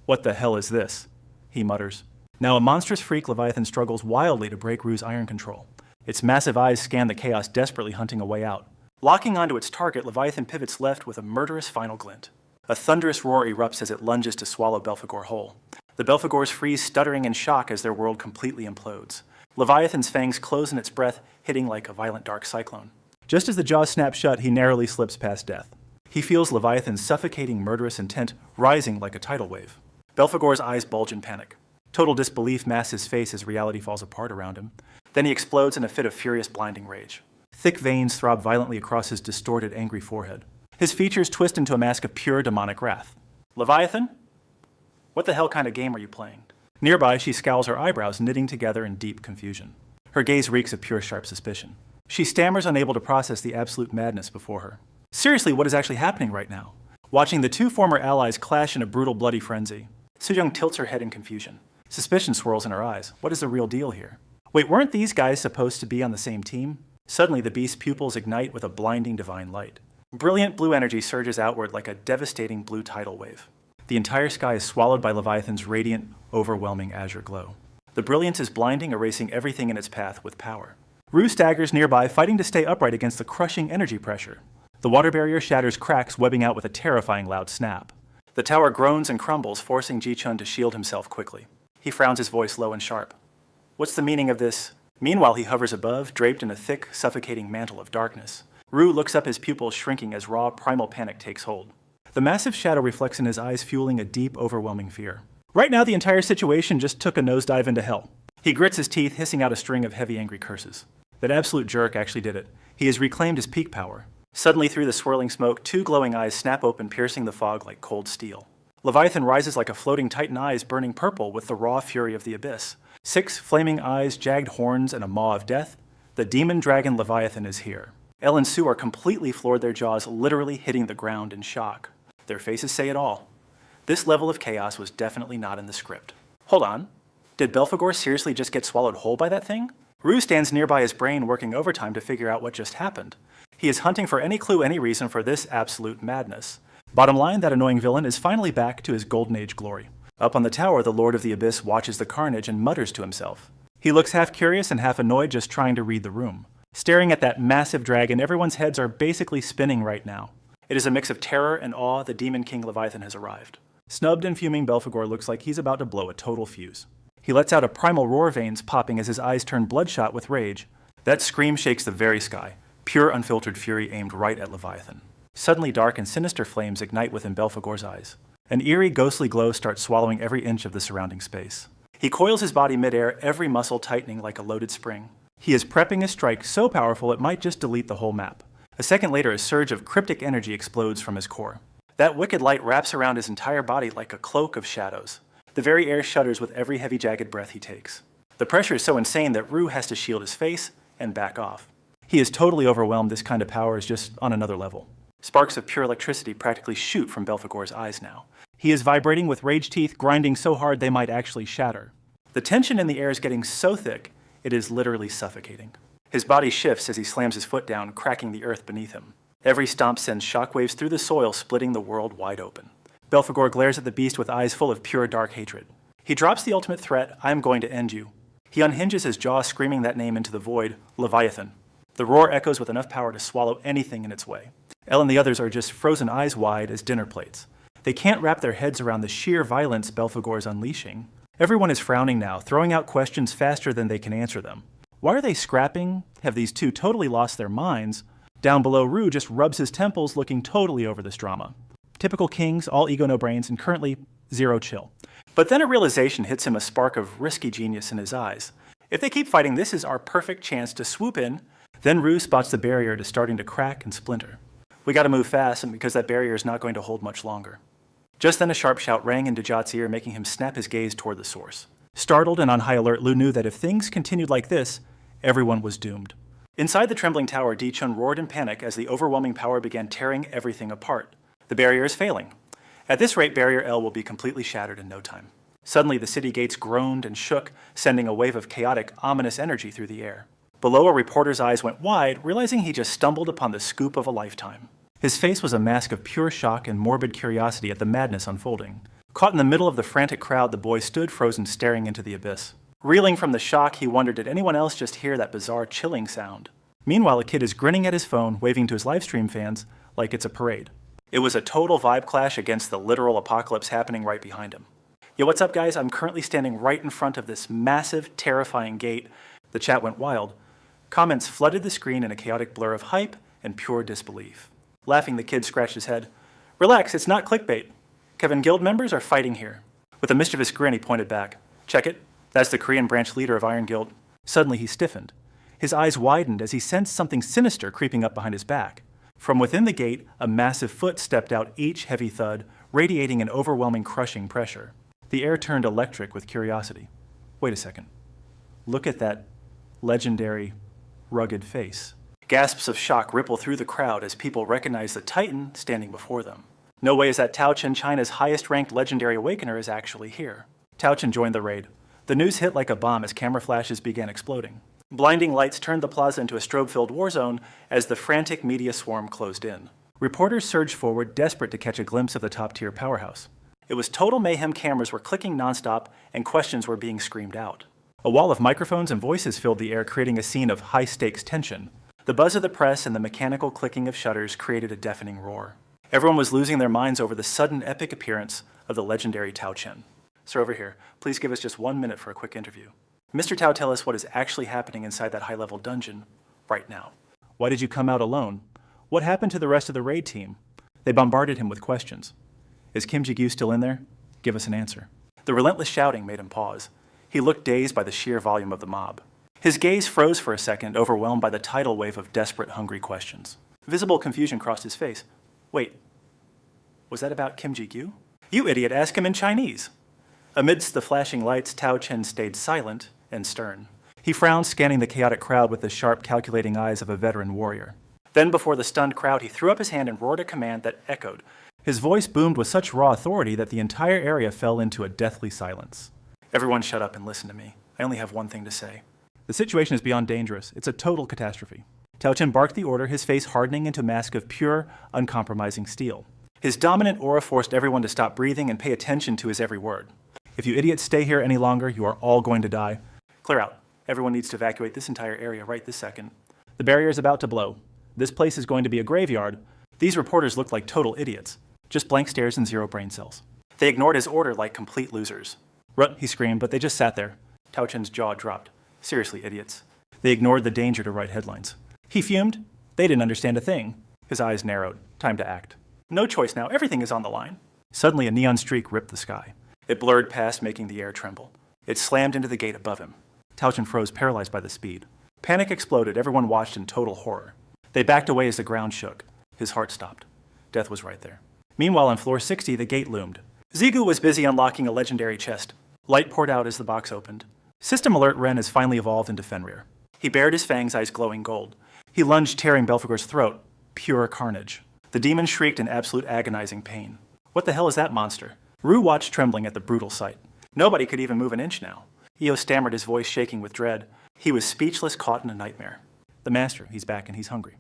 "What the hell is this?" he mutters. Now a monstrous freak, Leviathan struggles wildly to break Rue's iron control. Its massive eyes scan the chaos, desperately hunting a way out. Locking onto its target, Leviathan pivots left with a murderous final glint. A thunderous roar erupts as it lunges to swallow Belphegor whole. The Belphegors freeze, stuttering in shock as their world completely implodes. Leviathan's fangs close in its breath, hitting like a violent dark cyclone. Just as the jaws snap shut, he narrowly slips past death. He feels Leviathan's suffocating, murderous intent rising like a tidal wave. Belphegor's eyes bulge in panic. Total disbelief masks his face as reality falls apart around him. Then he explodes in a fit of furious, blinding rage. Thick veins throb violently across his distorted, angry forehead. His features twist into a mask of pure demonic wrath. "Leviathan? What the hell kind of game are you playing?" Nearby, she scowls, her eyebrows knitting together in deep confusion. Her gaze reeks of pure, sharp suspicion. She stammers, unable to process the absolute madness before her. Seriously, what is actually happening right now? Watching the two former allies clash in a brutal, bloody frenzy. Sujung tilts her head in confusion. Suspicion swirls in her eyes. What is the real deal here? Wait, weren't these guys supposed to be on the same team? Suddenly, the beast's pupils ignite with a blinding divine light. Brilliant blue energy surges outward like a devastating blue tidal wave. The entire sky is swallowed by Leviathan's radiant, overwhelming azure glow. The brilliance is blinding, erasing everything in its path with power. Rue staggers nearby, fighting to stay upright against the crushing energy pressure. The water barrier shatters, cracks, webbing out with a terrifying loud snap. The tower groans and crumbles, forcing Ji-chun to shield himself quickly. He frowns, his voice low and sharp. "What's the meaning of this?" Meanwhile, he hovers above, draped in a thick, suffocating mantle of darkness. Rue looks up, his pupils shrinking as raw, primal panic takes hold. The massive shadow reflects in his eyes, fueling a deep, overwhelming fear. Right now, the entire situation just took a nosedive into hell. He grits his teeth, hissing out a string of heavy, angry curses. That absolute jerk actually did it. He has reclaimed his peak power. Suddenly, through the swirling smoke, two glowing eyes snap open, piercing the fog like cold steel. Leviathan rises like a floating titan, eyes burning purple with the raw fury of the abyss. 6 flaming eyes, jagged horns, and a maw of death. The demon dragon Leviathan is here. El and Sue are completely floored, their jaws literally hitting the ground in shock. Their faces say it all. This level of chaos was definitely not in the script. Hold on. Did Belphegor seriously just get swallowed whole by that thing? Rue stands nearby, his brain working overtime to figure out what just happened. He is hunting for any clue, any reason for this absolute madness. Bottom line, that annoying villain is finally back to his Golden Age glory. Up on the tower, the Lord of the Abyss watches the carnage and mutters to himself. He looks half curious and half annoyed, just trying to read the room. Staring at that massive dragon, everyone's heads are basically spinning right now. It is a mix of terror and awe. The Demon King Leviathan has arrived. Snubbed and fuming, Belphegor looks like he's about to blow a total fuse. He lets out a primal roar, veins popping as his eyes turn bloodshot with rage. That scream shakes the very sky, pure unfiltered fury aimed right at Leviathan. Suddenly, dark and sinister flames ignite within Belphegor's eyes. An eerie, ghostly glow starts swallowing every inch of the surrounding space. He coils his body midair, every muscle tightening like a loaded spring. He is prepping a strike so powerful it might just delete the whole map. A second later, a surge of cryptic energy explodes from his core. That wicked light wraps around his entire body like a cloak of shadows. The very air shudders with every heavy, jagged breath he takes. The pressure is so insane that Rue has to shield his face and back off. He is totally overwhelmed. This kind of power is just on another level. Sparks of pure electricity practically shoot from Belphegor's eyes now. He is vibrating with rage teeth, grinding so hard they might actually shatter. The tension in the air is getting so thick, it is literally suffocating. His body shifts as he slams his foot down, cracking the earth beneath him. Every stomp sends shockwaves through the soil, splitting the world wide open. Belphegor glares at the beast with eyes full of pure dark hatred. He drops the ultimate threat, "I am going to end you." He unhinges his jaw, screaming that name into the void, Leviathan. The roar echoes with enough power to swallow anything in its way. Elle and the others are just frozen eyes wide as dinner plates. They can't wrap their heads around the sheer violence Belphegor is unleashing. Everyone is frowning now, throwing out questions faster than they can answer them. Why are they scrapping? Have these two totally lost their minds? Down below, Rue just rubs his temples, looking totally over this drama. Typical kings, all ego no brains, and currently zero chill. But then a realization hits him, a spark of risky genius in his eyes. If they keep fighting, this is our perfect chance to swoop in. Then Rue spots the barrier is starting to crack and splinter. We gotta move fast, and because that barrier is not going to hold much longer. Just then a sharp shout rang in Dejat's ear, making him snap his gaze toward the source. Startled and on high alert, Lu knew that if things continued like this, everyone was doomed. Inside the trembling tower, Di-Chun roared in panic as the overwhelming power began tearing everything apart. The barrier is failing. At this rate, Barrier L will be completely shattered in no time. Suddenly, the city gates groaned and shook, sending a wave of chaotic, ominous energy through the air. Below, a reporter's eyes went wide, realizing he just stumbled upon the scoop of a lifetime. His face was a mask of pure shock and morbid curiosity at the madness unfolding. Caught in the middle of the frantic crowd, the boy stood frozen, staring into the abyss. Reeling from the shock, he wondered, did anyone else just hear that bizarre, chilling sound? Meanwhile, a kid is grinning at his phone, waving to his livestream fans like it's a parade. It was a total vibe clash against the literal apocalypse happening right behind him. Yo, what's up, guys? I'm currently standing right in front of this massive, terrifying gate. The chat went wild. Comments flooded the screen in a chaotic blur of hype and pure disbelief. Laughing, the kid scratched his head. Relax, it's not clickbait. Kevin Guild members are fighting here. With a mischievous grin, he pointed back. Check it. That's the Korean branch leader of Iron Guild. Suddenly, he stiffened. His eyes widened as he sensed something sinister creeping up behind his back. From within the gate, a massive foot stepped out, each heavy thud, radiating an overwhelming, crushing pressure. The air turned electric with curiosity. Wait a second. Look at that legendary, rugged face. Gasps of shock ripple through the crowd as people recognize the Titan standing before them. No way is that Tao Chen, China's highest-ranked legendary awakener, is actually here. Tao Chen joined the raid. The news hit like a bomb as camera flashes began exploding. Blinding lights turned the plaza into a strobe-filled war zone as the frantic media swarm closed in. Reporters surged forward, desperate to catch a glimpse of the top-tier powerhouse. It was total mayhem. Cameras were clicking nonstop, and questions were being screamed out. A wall of microphones and voices filled the air, creating a scene of high-stakes tension. The buzz of the press and the mechanical clicking of shutters created a deafening roar. Everyone was losing their minds over the sudden epic appearance of the legendary Tao Chen. Sir, over here, please give us just 1 minute for a quick interview. Mr. Tao, tell us what is actually happening inside that high-level dungeon right now. Why did you come out alone? What happened to the rest of the raid team? They bombarded him with questions. Is Kim Ji-gyu still in there? Give us an answer. The relentless shouting made him pause. He looked dazed by the sheer volume of the mob. His gaze froze for a second, overwhelmed by the tidal wave of desperate, hungry questions. Visible confusion crossed his face. Wait, was that about Kim Ji-gyu? You idiot, ask him in Chinese. Amidst the flashing lights, Tao Chen stayed silent and stern. He frowned, scanning the chaotic crowd with the sharp, calculating eyes of a veteran warrior. Then, before the stunned crowd, he threw up his hand and roared a command that echoed. His voice boomed with such raw authority that the entire area fell into a deathly silence. Everyone shut up and listen to me. I only have one thing to say. The situation is beyond dangerous. It's a total catastrophe. Tao Chen barked the order, his face hardening into a mask of pure, uncompromising steel. His dominant aura forced everyone to stop breathing and pay attention to his every word. If you idiots stay here any longer, you are all going to die. Clear out. Everyone needs to evacuate this entire area right this second. The barrier is about to blow. This place is going to be a graveyard. These reporters looked like total idiots. Just blank stares and zero brain cells. They ignored his order like complete losers. Rut, he screamed, but they just sat there. Tao Chen's jaw dropped. Seriously, idiots. They ignored the danger to write headlines. He fumed. They didn't understand a thing. His eyes narrowed. Time to act. No choice now. Everything is on the line. Suddenly, a neon streak ripped the sky. It blurred past, making the air tremble. It slammed into the gate above him. Tao Chen froze, paralyzed by the speed. Panic exploded. Everyone watched in total horror. They backed away as the ground shook. His heart stopped. Death was right there. Meanwhile, on floor 60, the gate loomed. Zigu was busy unlocking a legendary chest. Light poured out as the box opened. System Alert Ren has finally evolved into Fenrir. He bared his fangs, eyes glowing gold. He lunged, tearing Belphegor's throat. Pure carnage. The demon shrieked in absolute agonizing pain. What the hell is that monster? Rue watched, trembling at the brutal sight. Nobody could even move an inch now. Io stammered, his voice shaking with dread. He was speechless, caught in a nightmare. The master, he's back and he's hungry.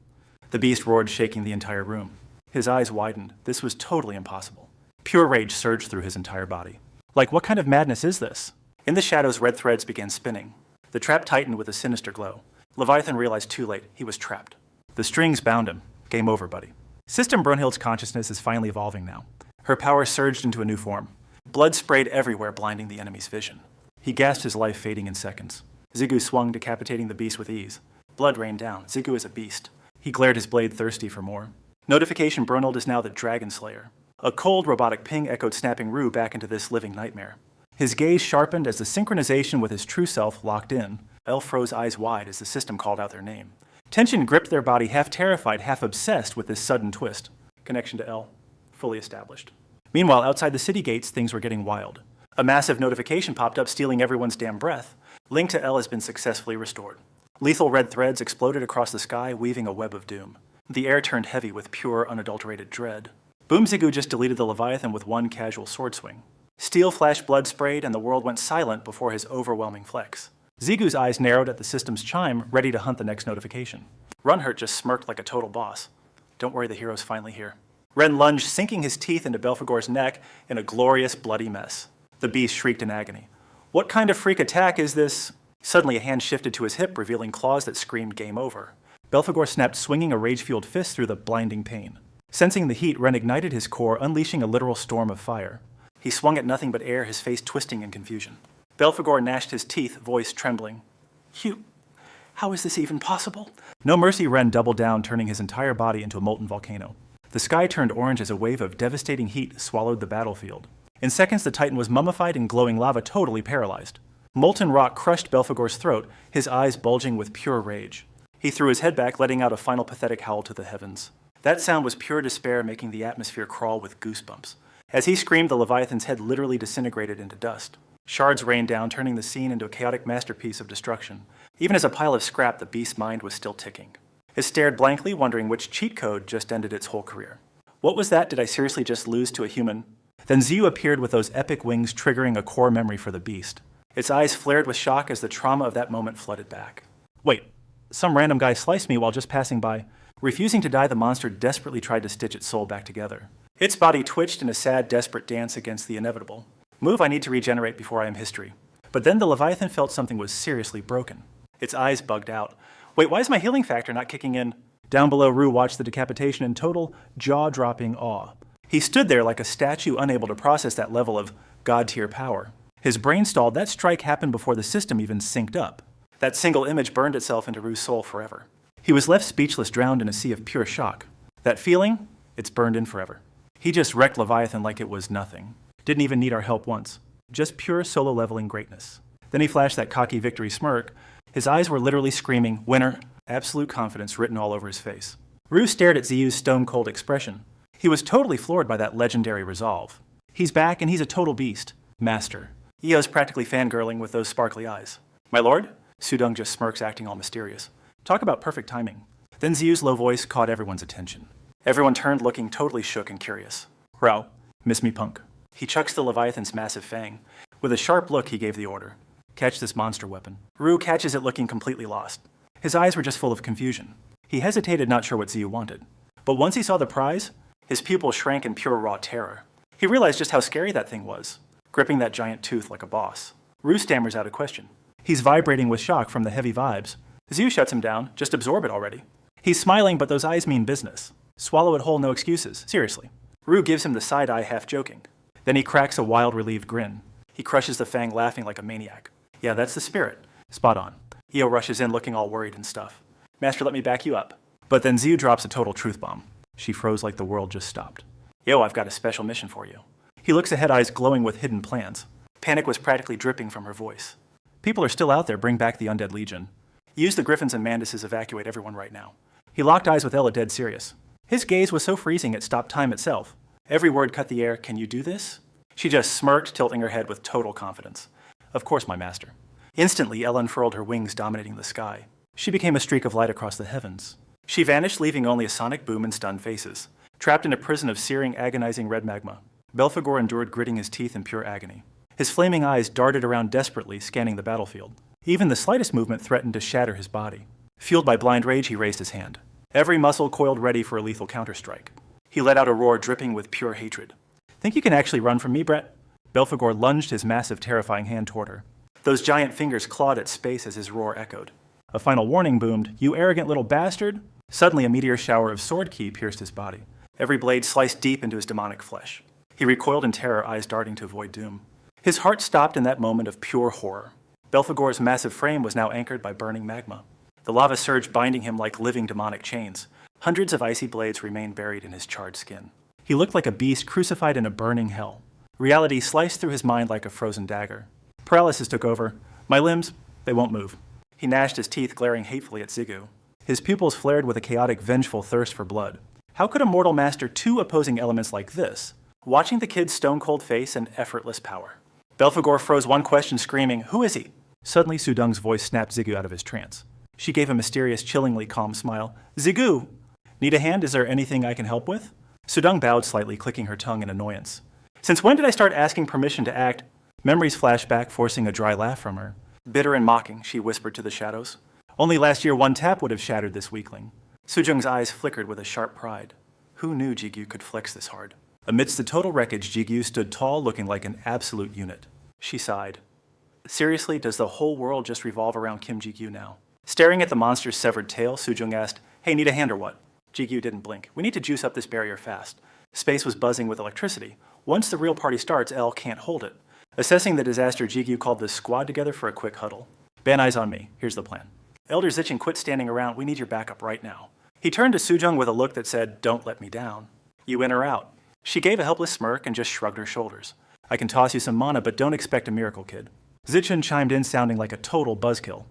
The beast roared, shaking the entire room. His eyes widened. This was totally impossible. Pure rage surged through his entire body. Like, what kind of madness is this? In the shadows, red threads began spinning. The trap tightened with a sinister glow. Leviathan realized too late he was trapped. The strings bound him. Game over, buddy. System Brunhild's consciousness is finally evolving now. Her power surged into a new form. Blood sprayed everywhere, blinding the enemy's vision. He gasped, his life fading in seconds. Zigu swung, decapitating the beast with ease. Blood rained down. Zigu is a beast. He glared, his blade thirsty for more. Notification: Brunhild is now the Dragon Slayer. A cold, robotic ping echoed, snapping Rue back into this living nightmare. His gaze sharpened as the synchronization with his true self locked in. El froze, eyes wide, as the system called out their name. Tension gripped their body, half terrified, half obsessed with this sudden twist. Connection to El, fully established. Meanwhile, outside the city gates, things were getting wild. A massive notification popped up, stealing everyone's damn breath. Link to El has been successfully restored. Lethal red threads exploded across the sky, weaving a web of doom. The air turned heavy with pure, unadulterated dread. Boom Zigu just deleted the Leviathan with one casual sword swing. Steel flash blood sprayed, and the world went silent before his overwhelming flex. Zigu's eyes narrowed at the system's chime, ready to hunt the next notification. Runhurt just smirked like a total boss. Don't worry, the hero's finally here. Ren lunged, sinking his teeth into Belphegor's neck in a glorious, bloody mess. The beast shrieked in agony. What kind of freak attack is this? Suddenly, a hand shifted to his hip, revealing claws that screamed game over. Belphegor snapped, swinging a rage-fueled fist through the blinding pain. Sensing the heat, Ren ignited his core, unleashing a literal storm of fire. He swung at nothing but air, his face twisting in confusion. Belphegor gnashed his teeth, voice trembling. How is this even possible? No mercy, Ren doubled down, turning his entire body into a molten volcano. The sky turned orange as a wave of devastating heat swallowed the battlefield. In seconds, the Titan was mummified in glowing lava, totally paralyzed. Molten rock crushed Belphegor's throat, his eyes bulging with pure rage. He threw his head back, letting out a final pathetic howl to the heavens. That sound was pure despair, making the atmosphere crawl with goosebumps. As he screamed, the Leviathan's head literally disintegrated into dust. Shards rained down, turning the scene into a chaotic masterpiece of destruction. Even as a pile of scrap, the beast's mind was still ticking. It stared blankly, wondering which cheat code just ended its whole career. What was that? Did I seriously just lose to a human? Then Ziyu appeared with those epic wings, triggering a core memory for the beast. Its eyes flared with shock as the trauma of that moment flooded back. Wait, some random guy sliced me while just passing by. Refusing to die, the monster desperately tried to stitch its soul back together. Its body twitched in a sad, desperate dance against the inevitable. Move, I need to regenerate before I am history. But then the Leviathan felt something was seriously broken. Its eyes bugged out. Wait, why is my healing factor not kicking in? Down below, Rue watched the decapitation in total, jaw-dropping awe. He stood there like a statue, unable to process that level of god-tier power. His brain stalled. That strike happened before the system even synced up. That single image burned itself into Rue's soul forever. He was left speechless, drowned in a sea of pure shock. That feeling, it's burned in forever. He just wrecked Leviathan like it was nothing. Didn't even need our help once. Just pure solo-leveling greatness. Then he flashed that cocky victory smirk. His eyes were literally screaming, "Winner!" Absolute confidence written all over his face. Rue stared at Ziyu's stone-cold expression. He was totally floored by that legendary resolve. He's back, and he's a total beast. Master. Io's practically fangirling with those sparkly eyes. My lord? Sudong just smirks, acting all mysterious. Talk about perfect timing. Then Ziyu's low voice caught everyone's attention. Everyone turned, looking totally shook and curious. Rao, miss me punk. He chucks the Leviathan's massive fang. With a sharp look, he gave the order. Catch this monster weapon. Rue catches it, looking completely lost. His eyes were just full of confusion. He hesitated, not sure what Ziyu wanted. But once he saw the prize, his pupils shrank in pure raw terror. He realized just how scary that thing was, gripping that giant tooth like a boss. Rue stammers out a question. He's vibrating with shock from the heavy vibes. Ziyu shuts him down. Just absorb it already. He's smiling, but those eyes mean business. Swallow it whole, no excuses. Seriously. Rue gives him the side eye, half joking. Then he cracks a wild, relieved grin. He crushes the fang, laughing like a maniac. Yeah, that's the spirit. Spot on. Io rushes in, looking all worried and stuff. Master, let me back you up. But then Ziyu drops a total truth bomb. She froze like the world just stopped. Yo, I've got a special mission for you. He looks ahead, eyes glowing with hidden plans. Panic was practically dripping from her voice. People are still out there, bring back the Undead Legion. Use the Griffins and Mandises, evacuate everyone right now. He locked eyes with Ella, dead serious. His gaze was so freezing it stopped time itself. Every word cut the air. Can you do this? She just smirked, tilting her head with total confidence. Of course, my master. Instantly, Ella unfurled her wings, dominating the sky. She became a streak of light across the heavens. She vanished, leaving only a sonic boom and stunned faces. Trapped in a prison of searing, agonizing red magma, Belphegor endured, gritting his teeth in pure agony. His flaming eyes darted around desperately, scanning the battlefield. Even the slightest movement threatened to shatter his body. Fueled by blind rage, he raised his hand. Every muscle coiled ready for a lethal counterstrike. He let out a roar dripping with pure hatred. "Think you can actually run from me, Brett?" Belphegor lunged his massive, terrifying hand toward her. Those giant fingers clawed at space as his roar echoed. A final warning boomed, "You arrogant little bastard!" Suddenly, a meteor shower of sword ki pierced his body. Every blade sliced deep into his demonic flesh. He recoiled in terror, eyes darting to avoid doom. His heart stopped in that moment of pure horror. Belphegor's massive frame was now anchored by burning magma. The lava surged, binding him like living demonic chains. Hundreds of icy blades remained buried in his charred skin. He looked like a beast crucified in a burning hell. Reality sliced through his mind like a frozen dagger. Paralysis took over. "My limbs, they won't move." He gnashed his teeth, glaring hatefully at Xigu. His pupils flared with a chaotic, vengeful thirst for blood. How could a mortal master two opposing elements like this? Watching the kid's stone-cold face and effortless power. Belphegor froze one question, screaming, "Who is he?" Suddenly, Sudung's voice snapped Xigu out of his trance. She gave a mysterious, chillingly calm smile. "Xigu! Need a hand? Is there anything I can help with?" Sudung bowed slightly, clicking her tongue in annoyance. "Since when did I start asking permission to act?" Memories flashed back, forcing a dry laugh from her. Bitter and mocking, she whispered to the shadows. "Only last year one tap would have shattered this weakling." Sujung's eyes flickered with a sharp pride. Who knew Jigyu could flex this hard? Amidst the total wreckage, Jigyu stood tall, looking like an absolute unit. She sighed. Seriously, does the whole world just revolve around Kim Jigyu now? Staring at the monster's severed tail, Sujung asked, "Hey, need a hand or what?" Jigyu didn't blink. "We need to juice up this barrier fast." Space was buzzing with electricity. Once the real party starts, L can't hold it. Assessing the disaster, Jigyu called the squad together for a quick huddle. "Band eyes on me. Here's the plan. Elder Zichin, quit standing around. We need your backup right now." He turned to Sujung with a look that said, "Don't let me down. You in or out?" She gave a helpless smirk and just shrugged her shoulders. "I can toss you some mana, but don't expect a miracle, kid." Zichin chimed in, sounding like a total buzzkill.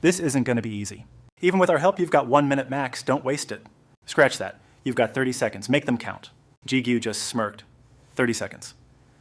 "This isn't going to be easy. Even with our help, you've got 1 minute max. Don't waste it." "Scratch that. You've got 30 seconds. Make them count." Jigyu just smirked. 30 seconds.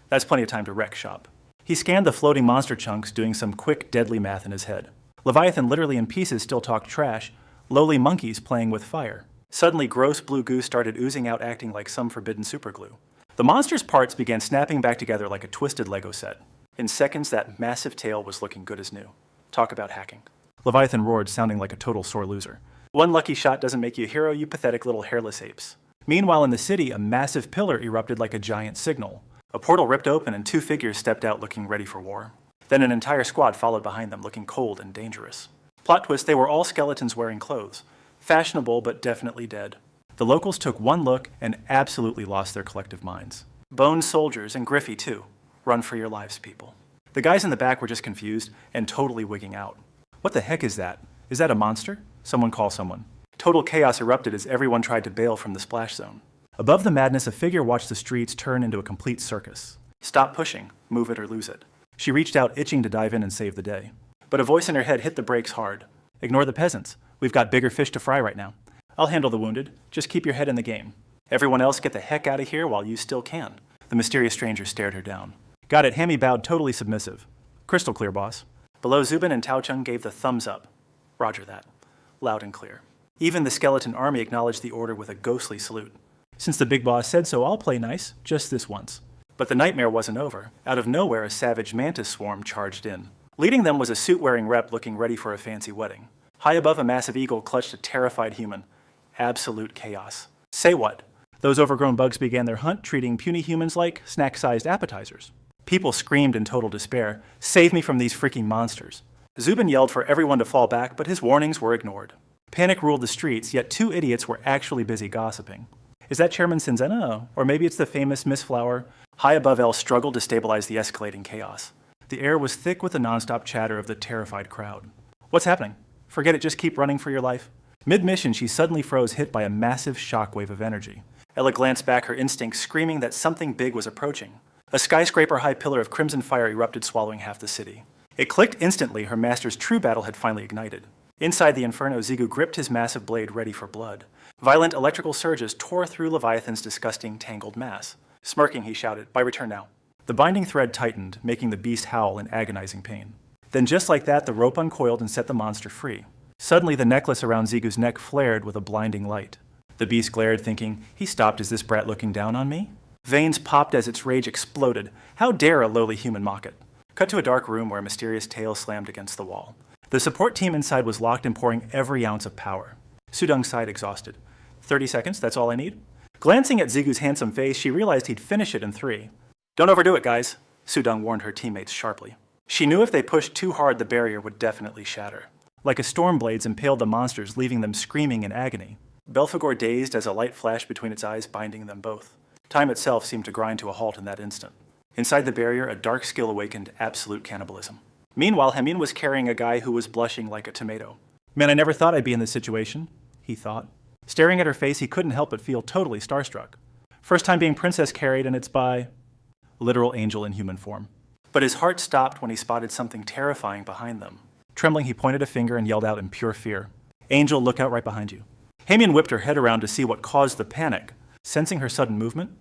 That's plenty of time to wreck shop. He scanned the floating monster chunks, doing some quick, deadly math in his head. Leviathan literally in pieces still talked trash, lowly monkeys playing with fire. Suddenly, gross blue goo started oozing out, acting like some forbidden superglue. The monster's parts began snapping back together like a twisted Lego set. In seconds, that massive tail was looking good as new. Talk about hacking. Leviathan roared, sounding like a total sore loser. "One lucky shot doesn't make you a hero, you pathetic little hairless apes." Meanwhile, in the city, a massive pillar erupted like a giant signal. A portal ripped open and 2 figures stepped out looking ready for war. Then an entire squad followed behind them, looking cold and dangerous. Plot twist, they were all skeletons wearing clothes. Fashionable, but definitely dead. The locals took one look and absolutely lost their collective minds. Bone soldiers, and Griffey too. Run for your lives, people. The guys in the back were just confused and totally wigging out. What the heck is that? Is that a monster? Someone call someone. Total chaos erupted as everyone tried to bail from the splash zone. Above the madness, a figure watched the streets turn into a complete circus. "Stop pushing. Move it or lose it." She reached out, itching to dive in and save the day. But a voice in her head hit the brakes hard. "Ignore the peasants. We've got bigger fish to fry right now. I'll handle the wounded. Just keep your head in the game. Everyone else get the heck out of here while you still can." The mysterious stranger stared her down. "Got it." Hammy bowed, totally submissive. "Crystal clear, boss." Below, Zubin and Tao Chung gave the thumbs up. "Roger that." Loud and clear. Even the skeleton army acknowledged the order with a ghostly salute. "Since the big boss said so, I'll play nice, just this once." But the nightmare wasn't over. Out of nowhere, a savage mantis swarm charged in. Leading them was a suit-wearing rep looking ready for a fancy wedding. High above, a massive eagle clutched a terrified human. Absolute chaos. Say what? Those overgrown bugs began their hunt, treating puny humans like snack-sized appetizers. People screamed in total despair, "Save me from these freaking monsters." Zubin yelled for everyone to fall back, but his warnings were ignored. Panic ruled the streets, yet 2 idiots were actually busy gossiping. Is that Chairman Sinzena? Or maybe it's the famous Miss Flower? High above, Elle struggled to stabilize the escalating chaos. The air was thick with the nonstop chatter of the terrified crowd. "What's happening? Forget it, just keep running for your life." Mid-mission, she suddenly froze, hit by a massive shockwave of energy. Ella glanced back, her instinct screaming that something big was approaching. A skyscraper-high pillar of crimson fire erupted, swallowing half the city. It clicked instantly. Her master's true battle had finally ignited. Inside the inferno, Xigu gripped his massive blade, ready for blood. Violent electrical surges tore through Leviathan's disgusting, tangled mass. Smirking, he shouted, "My return now." The binding thread tightened, making the beast howl in agonizing pain. Then just like that, the rope uncoiled and set the monster free. Suddenly, the necklace around Zigu's neck flared with a blinding light. The beast glared, thinking, he stopped as this brat looking down on me? Veins popped as its rage exploded. How dare a lowly human mock it? Cut to a dark room where a mysterious tail slammed against the wall. The support team inside was locked and pouring every ounce of power. Sudong sighed, exhausted. 30 seconds, that's all I need? Glancing at Zigu's handsome face, she realized he'd finish it in 3. Don't overdo it, guys, Sudong warned her teammates sharply. She knew if they pushed too hard, the barrier would definitely shatter. Like a storm blades impaled the monsters, leaving them screaming in agony. Belphegor dazed as a light flashed between its eyes, binding them both. Time itself seemed to grind to a halt in that instant. Inside the barrier, a dark skill awakened absolute cannibalism. Meanwhile, Hemin was carrying a guy who was blushing like a tomato. Man, I never thought I'd be in this situation, he thought. Staring at her face, he couldn't help but feel totally starstruck. First time being princess carried, and it's by literal angel in human form. But his heart stopped when he spotted something terrifying behind them. Trembling, he pointed a finger and yelled out in pure fear. Angel, look out right behind you. Hemin whipped her head around to see what caused the panic. Sensing her sudden movement,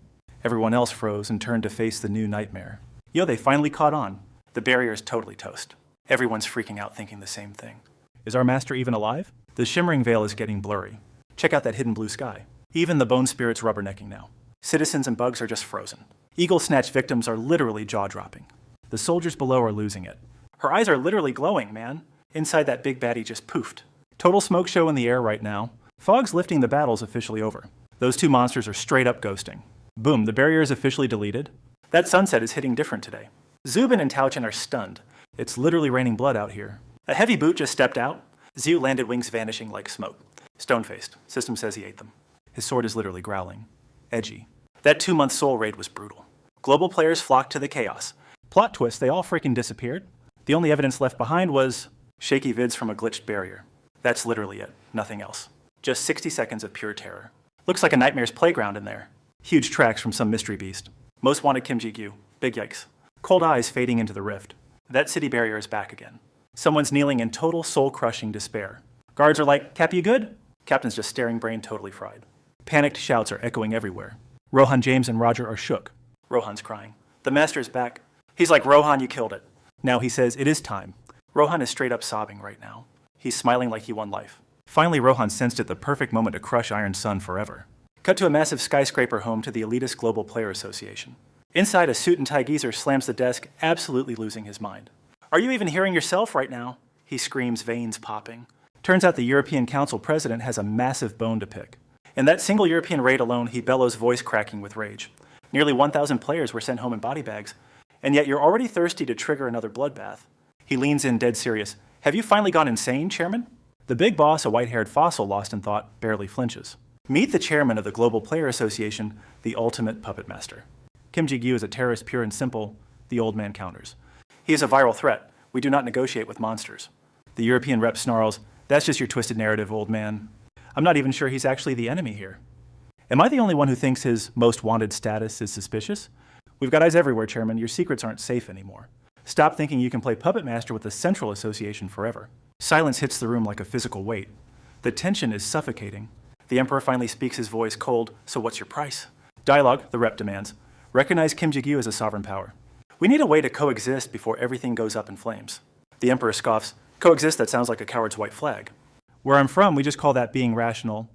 everyone else froze and turned to face the new nightmare. Yo, they finally caught on. The barrier is totally toast. Everyone's freaking out thinking the same thing. Is our master even alive? The shimmering veil is getting blurry. Check out that hidden blue sky. Even the bone spirit's rubbernecking now. Citizens and bugs are just frozen. Eagle snatch victims are literally jaw-dropping. The soldiers below are losing it. Her eyes are literally glowing, man. Inside that big baddie just poofed. Total smoke show in the air right now. Fog's lifting, the battle's officially over. Those two monsters are straight up ghosting. Boom, the barrier is officially deleted. That sunset is hitting different today. Zubin and Taochen are stunned. It's literally raining blood out here. A heavy boot just stepped out. Xiu landed, wings vanishing like smoke. Stone-faced. System says he ate them. His sword is literally growling. Edgy. That 2-month soul raid was brutal. Global players flocked to the chaos. Plot twist, they all freaking disappeared. The only evidence left behind was shaky vids from a glitched barrier. That's literally it. Nothing else. Just 60 seconds of pure terror. Looks like a nightmare's playground in there. Huge tracks from some mystery beast. Most wanted Kim Ji-gyu. Big yikes. Cold eyes fading into the rift. That city barrier is back again. Someone's kneeling in total soul-crushing despair. Guards are like, Cap, you good? Captain's just staring, brain totally fried. Panicked shouts are echoing everywhere. Rohan, James, and Roger are shook. Rohan's crying. The master's back. He's like, Rohan, you killed it. Now he says, it is time. Rohan is straight up sobbing right now. He's smiling like he won life. Finally, Rohan sensed it the perfect moment to crush Iron Sun forever. Cut to a massive skyscraper home to the elitist Global Player Association. Inside, a suit and tie geezer slams the desk, absolutely losing his mind. Are you even hearing yourself right now? He screams, veins popping. Turns out the European Council president has a massive bone to pick. In that single European raid alone, he bellows, voice cracking with rage. Nearly 1,000 players were sent home in body bags, and yet you're already thirsty to trigger another bloodbath. He leans in, dead serious. Have you finally gone insane, Chairman? The big boss, a white-haired fossil lost in thought, barely flinches. Meet the chairman of the Global Player Association, the ultimate puppet master. Kim Ji-gyu is a terrorist pure and simple. The old man counters. He is a viral threat. We do not negotiate with monsters. The European rep snarls, that's just your twisted narrative, old man. I'm not even sure he's actually the enemy here. Am I the only one who thinks his most wanted status is suspicious? We've got eyes everywhere, Chairman. Your secrets aren't safe anymore. Stop thinking you can play puppet master with the Central Association forever. Silence hits the room like a physical weight. The tension is suffocating. The Emperor finally speaks, his voice cold. So what's your price? Dialogue, the rep demands. Recognize Kim Ji-gyu as a sovereign power. We need a way to coexist before everything goes up in flames. The Emperor scoffs. Coexist, that sounds like a coward's white flag. Where I'm from, we just call that being rational.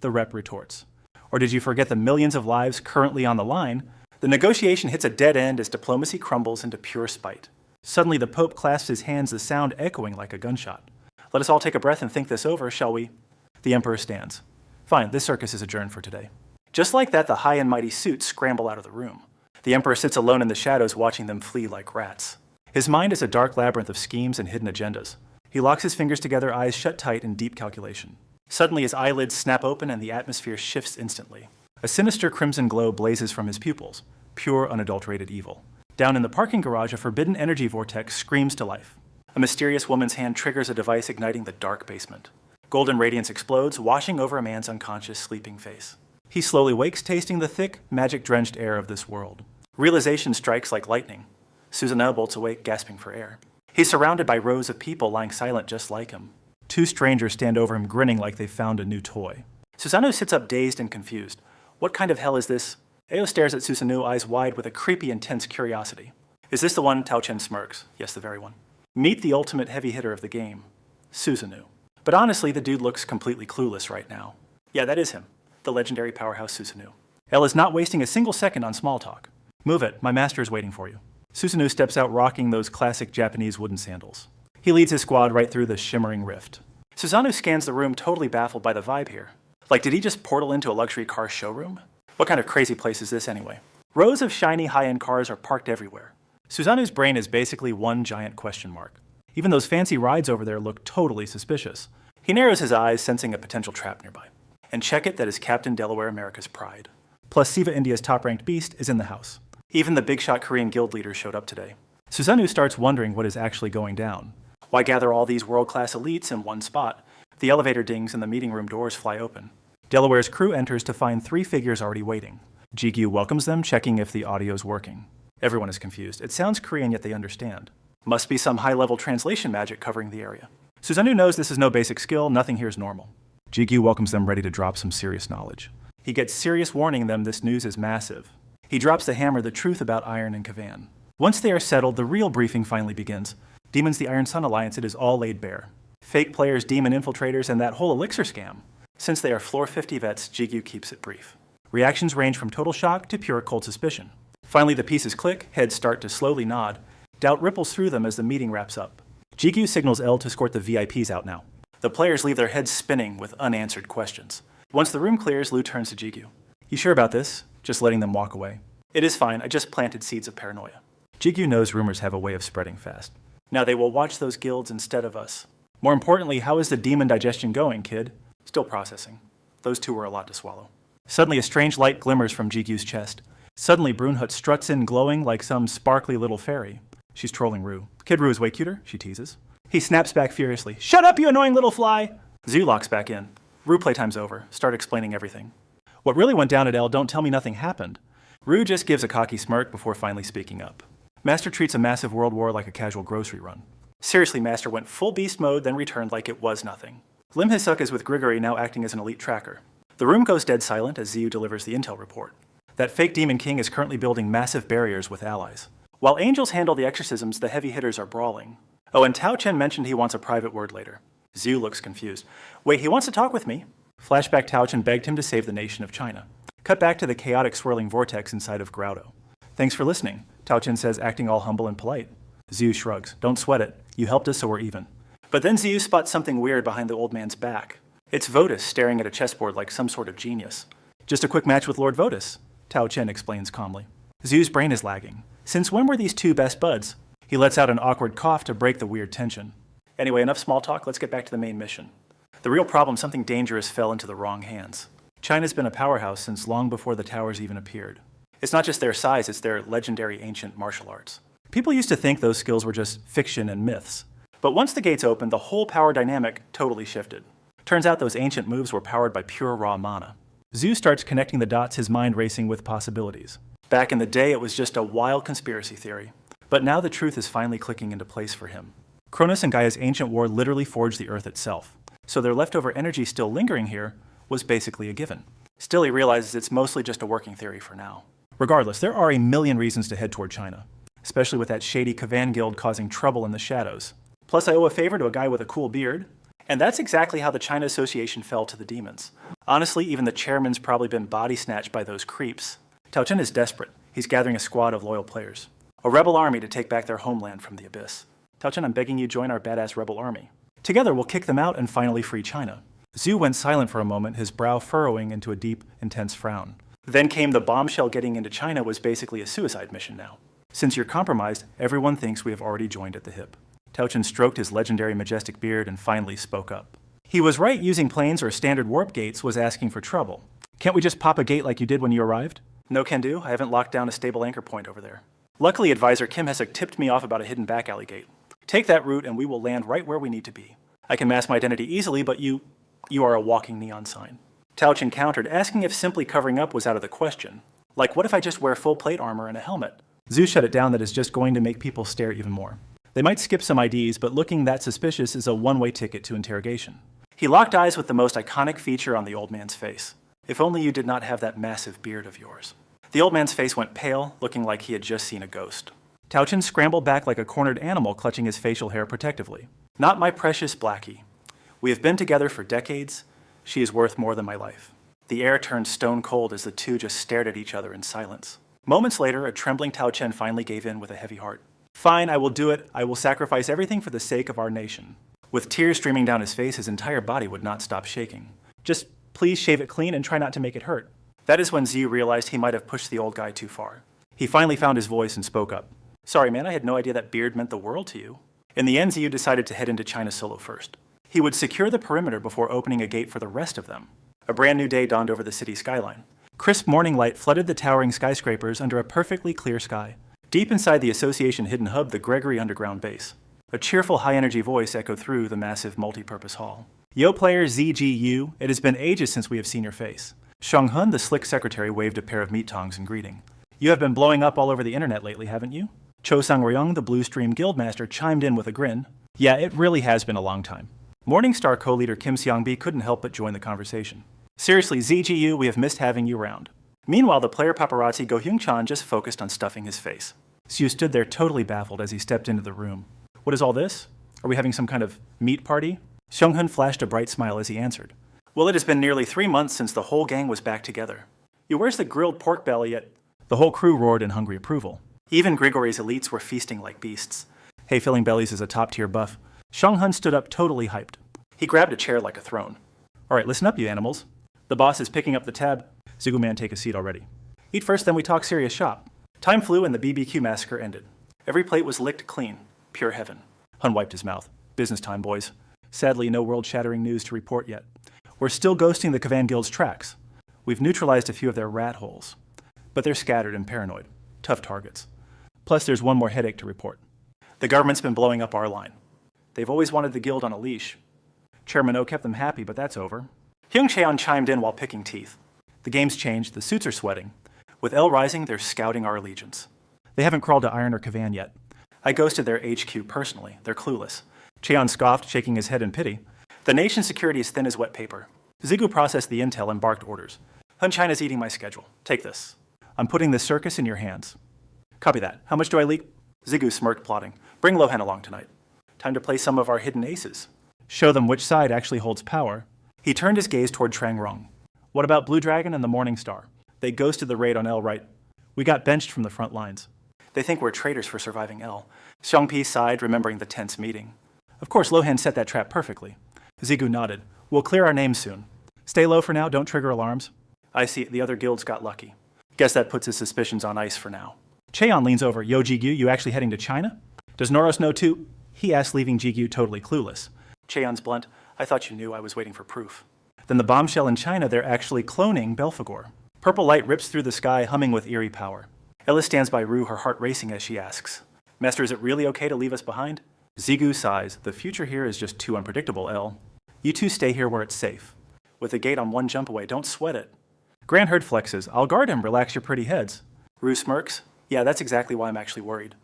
The rep retorts. Or did you forget the millions of lives currently on the line? The negotiation hits a dead end as diplomacy crumbles into pure spite. Suddenly, the Pope clasps his hands, the sound echoing like a gunshot. Let us all take a breath and think this over, shall we? The Emperor stands. Fine, this circus is adjourned for today. Just like that, the high and mighty suits scramble out of the room. The Emperor sits alone in the shadows, watching them flee like rats. His mind is a dark labyrinth of schemes and hidden agendas. He locks his fingers together, eyes shut tight in deep calculation. Suddenly, his eyelids snap open and the atmosphere shifts instantly. A sinister crimson glow blazes from his pupils, pure, unadulterated evil. Down in the parking garage, a forbidden energy vortex screams to life. A mysterious woman's hand triggers a device igniting the dark basement. Golden radiance explodes, washing over a man's unconscious, sleeping face. He slowly wakes, tasting the thick, magic-drenched air of this world. Realization strikes like lightning. Susanna bolts awake, gasping for air. He's surrounded by rows of people lying silent just like him. Two strangers stand over him, grinning like they've found a new toy. Susanoo sits up dazed and confused. What kind of hell is this? Ao stares at Susanoo, eyes wide with a creepy, intense curiosity. Is this the one? Tao Chen smirks. Yes, the very one. Meet the ultimate heavy hitter of the game, Susanoo. But honestly, the dude looks completely clueless right now. Yeah, that is him, the legendary powerhouse Susanoo. El is not wasting a single second on small talk. Move it, my master is waiting for you. Susanoo steps out rocking those classic Japanese wooden sandals. He leads his squad right through the shimmering rift. Susanoo scans the room, totally baffled by the vibe here. Like, did he just portal into a luxury car showroom? What kind of crazy place is this anyway? Rows of shiny high-end cars are parked everywhere. Susanoo's brain is basically one giant question mark. Even those fancy rides over there look totally suspicious. He narrows his eyes, sensing a potential trap nearby. And check it, that is Captain Delaware America's pride. Plus, Siva India's top-ranked beast is in the house. Even the big-shot Korean guild leaders showed up today. Susanoo starts wondering what is actually going down. Why gather all these world-class elites in one spot? The elevator dings and the meeting room doors fly open. Delaware's crew enters to find 3 figures already waiting. Jigyu welcomes them, checking if the audio's working. Everyone is confused. It sounds Korean, yet they understand. Must be some high-level translation magic covering the area. Susanoo knows this is no basic skill, nothing here is normal. Jigyu welcomes them, ready to drop some serious knowledge. He gets serious warning them this news is massive. He drops the hammer, the truth about Iron and Kavan. Once they are settled, the real briefing finally begins. Demons, the Iron Sun Alliance, it is all laid bare. Fake players, demon infiltrators, and that whole elixir scam. Since they are floor 50 vets, Jigyu keeps it brief. Reactions range from total shock to pure cold suspicion. Finally, the pieces click, heads start to slowly nod. Doubt ripples through them as the meeting wraps up. Jigyu signals L to escort the VIPs out now. The players leave their heads spinning with unanswered questions. Once the room clears, Liu turns to Jigyu. You sure about this? Just letting them walk away. It is fine, I just planted seeds of paranoia. Jigyu knows rumors have a way of spreading fast. Now they will watch those guilds instead of us. More importantly, how is the demon digestion going, kid? Still processing. Those 2 were a lot to swallow. Suddenly a strange light glimmers from Jigyu's chest. Suddenly Brunhut struts in glowing like some sparkly little fairy. She's trolling Rue. Kid Rue is way cuter, she teases. He snaps back furiously. Shut up, you annoying little fly! Zhu locks back in. Rue playtime's over. Start explaining everything. What really went down at L, don't tell me nothing happened. Rue just gives a cocky smirk before finally speaking up. Master treats a massive world war like a casual grocery run. Seriously, Master went full beast mode, then returned like it was nothing. Lim Hisuk is with Grigory, now acting as an elite tracker. The room goes dead silent as Ziyu delivers the intel report. That fake Demon King is currently building massive barriers with allies. While angels handle the exorcisms, the heavy hitters are brawling. Oh, and Tao Chen mentioned he wants a private word later. Ziyu looks confused. Wait, he wants to talk with me? Flashback, Tao Chen begged him to save the nation of China. Cut back to the chaotic swirling vortex inside of Graudo. Thanks for listening, Tao Chen says, acting all humble and polite. Ziyu shrugs. Don't sweat it. You helped us, so we're even. But then Ziyu spots something weird behind the old man's back. It's Votus staring at a chessboard like some sort of genius. Just a quick match with Lord Votus, Tao Chen explains calmly. Ziyu's brain is lagging. Since when were these 2 best buds? He lets out an awkward cough to break the weird tension. Anyway, enough small talk, let's get back to the main mission. The real problem, something dangerous fell into the wrong hands. China's been a powerhouse since long before the towers even appeared. It's not just their size, it's their legendary ancient martial arts. People used to think those skills were just fiction and myths. But once the gates opened, the whole power dynamic totally shifted. Turns out those ancient moves were powered by pure raw mana. Zhu starts connecting the dots, his mind racing with possibilities. Back in the day, it was just a wild conspiracy theory. But now the truth is finally clicking into place for him. Cronus and Gaia's ancient war literally forged the Earth itself. So their leftover energy still lingering here was basically a given. Still, he realizes it's mostly just a working theory for now. Regardless, there are a million reasons to head toward China, especially with that shady Kavan guild causing trouble in the shadows. Plus, I owe a favor to a guy with a cool beard. And that's exactly how the China Association fell to the demons. Honestly, even the chairman's probably been body snatched by those creeps. Tao Chen is desperate. He's gathering a squad of loyal players. A rebel army to take back their homeland from the abyss. Tao Chen, I'm begging you join our badass rebel army. Together, we'll kick them out and finally free China. Zhu went silent for a moment, his brow furrowing into a deep, intense frown. Then came the bombshell. Getting into China was basically a suicide mission now. Since you're compromised, everyone thinks we have already joined at the hip. Tao Chen stroked his legendary majestic beard and finally spoke up. He was right, using planes or standard warp gates was asking for trouble. Can't we just pop a gate like you did when you arrived? No can do, I haven't locked down a stable anchor point over there. Luckily, Advisor Kim Hesek tipped me off about a hidden back alley gate. Take that route and we will land right where we need to be. I can mask my identity easily, but you are a walking neon sign. Tao Chen countered, asking if simply covering up was out of the question. Like, what if I just wear full plate armor and a helmet? Zhu shut it down. That is just going to make people stare even more. They might skip some IDs, but looking that suspicious is a one-way ticket to interrogation. He locked eyes with the most iconic feature on the old man's face. If only you did not have that massive beard of yours. The old man's face went pale, looking like he had just seen a ghost. Tao Chen scrambled back like a cornered animal, clutching his facial hair protectively. Not my precious Blackie. We have been together for decades. She is worth more than my life. The air turned stone cold as the two just stared at each other in silence. Moments later, a trembling Tao Chen finally gave in with a heavy heart. Fine, I will do it. I will sacrifice everything for the sake of our nation. With tears streaming down his face, his entire body would not stop shaking. Just please shave it clean and try not to make it hurt. That is when Ziyu realized he might have pushed the old guy too far. He finally found his voice and spoke up. Sorry, man, I had no idea that beard meant the world to you. In the end, Ziyu decided to head into China solo first. He would secure the perimeter before opening a gate for the rest of them. A brand new day dawned over the city skyline. Crisp morning light flooded the towering skyscrapers under a perfectly clear sky. Deep inside the Association hidden hub, the Gregory Underground Base. A cheerful, high-energy voice echoed through the massive multi-purpose hall. Yo player ZGU, it has been ages since we have seen your face. Xianghun, the slick secretary, waved a pair of meat tongs in greeting. You have been blowing up all over the internet lately, haven't you? Cho Sang-ryung, the Blue Stream Guildmaster, chimed in with a grin. Yeah, it really has been a long time. Morningstar co-leader Kim Seong-bi couldn't help but join the conversation. Seriously, ZGU, we have missed having you around. Meanwhile, the player paparazzi Go Hyung-chan just focused on stuffing his face. Siu stood there totally baffled as he stepped into the room. What is all this? Are we having some kind of meat party? Xianghun flashed a bright smile as he answered. Well, it has been nearly 3 months since the whole gang was back together. Where's the grilled pork belly yet? The whole crew roared in hungry approval. Even Grigory's elites were feasting like beasts. Hey, filling bellies is a top-tier buff. Xianghun stood up totally hyped. He grabbed a chair like a throne. All right, listen up, you animals. The boss is picking up the tab. Ziguman, take a seat already. Eat first, then we talk serious shop. Time flew and the BBQ massacre ended. Every plate was licked clean. Pure heaven. Hun wiped his mouth. Business time, boys. Sadly, no world-shattering news to report yet. We're still ghosting the Kavan Guild's tracks. We've neutralized a few of their rat holes. But they're scattered and paranoid. Tough targets. Plus, there's one more headache to report. The government's been blowing up our line. They've always wanted the guild on a leash. Chairman O kept them happy, but that's over. Hyung Cheon chimed in while picking teeth. The game's changed, the suits are sweating. With L rising, they're scouting our allegiance. They haven't crawled to Iron or Kavan yet. I ghosted their HQ personally. They're clueless. Cheon scoffed, shaking his head in pity. The nation's security is thin as wet paper. Zigu processed the intel and barked orders. Hun China's eating my schedule. Take this. I'm putting this circus in your hands. Copy that. How much do I leak? Zigu smirked, plotting. Bring Lohan along tonight. Time to play some of our hidden aces. Show them which side actually holds power. He turned his gaze toward Trang Rong. What about Blue Dragon and the Morning Star? They ghosted the raid on L, right? We got benched from the front lines. They think we're traitors for surviving L. Xiangpi sighed, remembering the tense meeting. Of course, Lohan set that trap perfectly. Zigu nodded. We'll clear our names soon. Stay low for now, don't trigger alarms. I see, the other guilds got lucky. Guess that puts his suspicions on ice for now. Cheon leans over. Yo, Jigyu, you actually heading to China? Does Noros know too? He asked, leaving Jigyu totally clueless. Cheon's blunt. I thought you knew. I was waiting for proof. Then the bombshell in China, they're actually cloning Belphegor. Purple light rips through the sky, humming with eerie power. Ella stands by Rue, her heart racing as she asks, Master, is it really okay to leave us behind? Zigu sighs. The future here is just too unpredictable, El. You two stay here where it's safe. With the gate on one jump away, don't sweat it. Grand Herd flexes. I'll guard him, relax your pretty heads. Rue smirks. Yeah, that's exactly why I'm actually worried.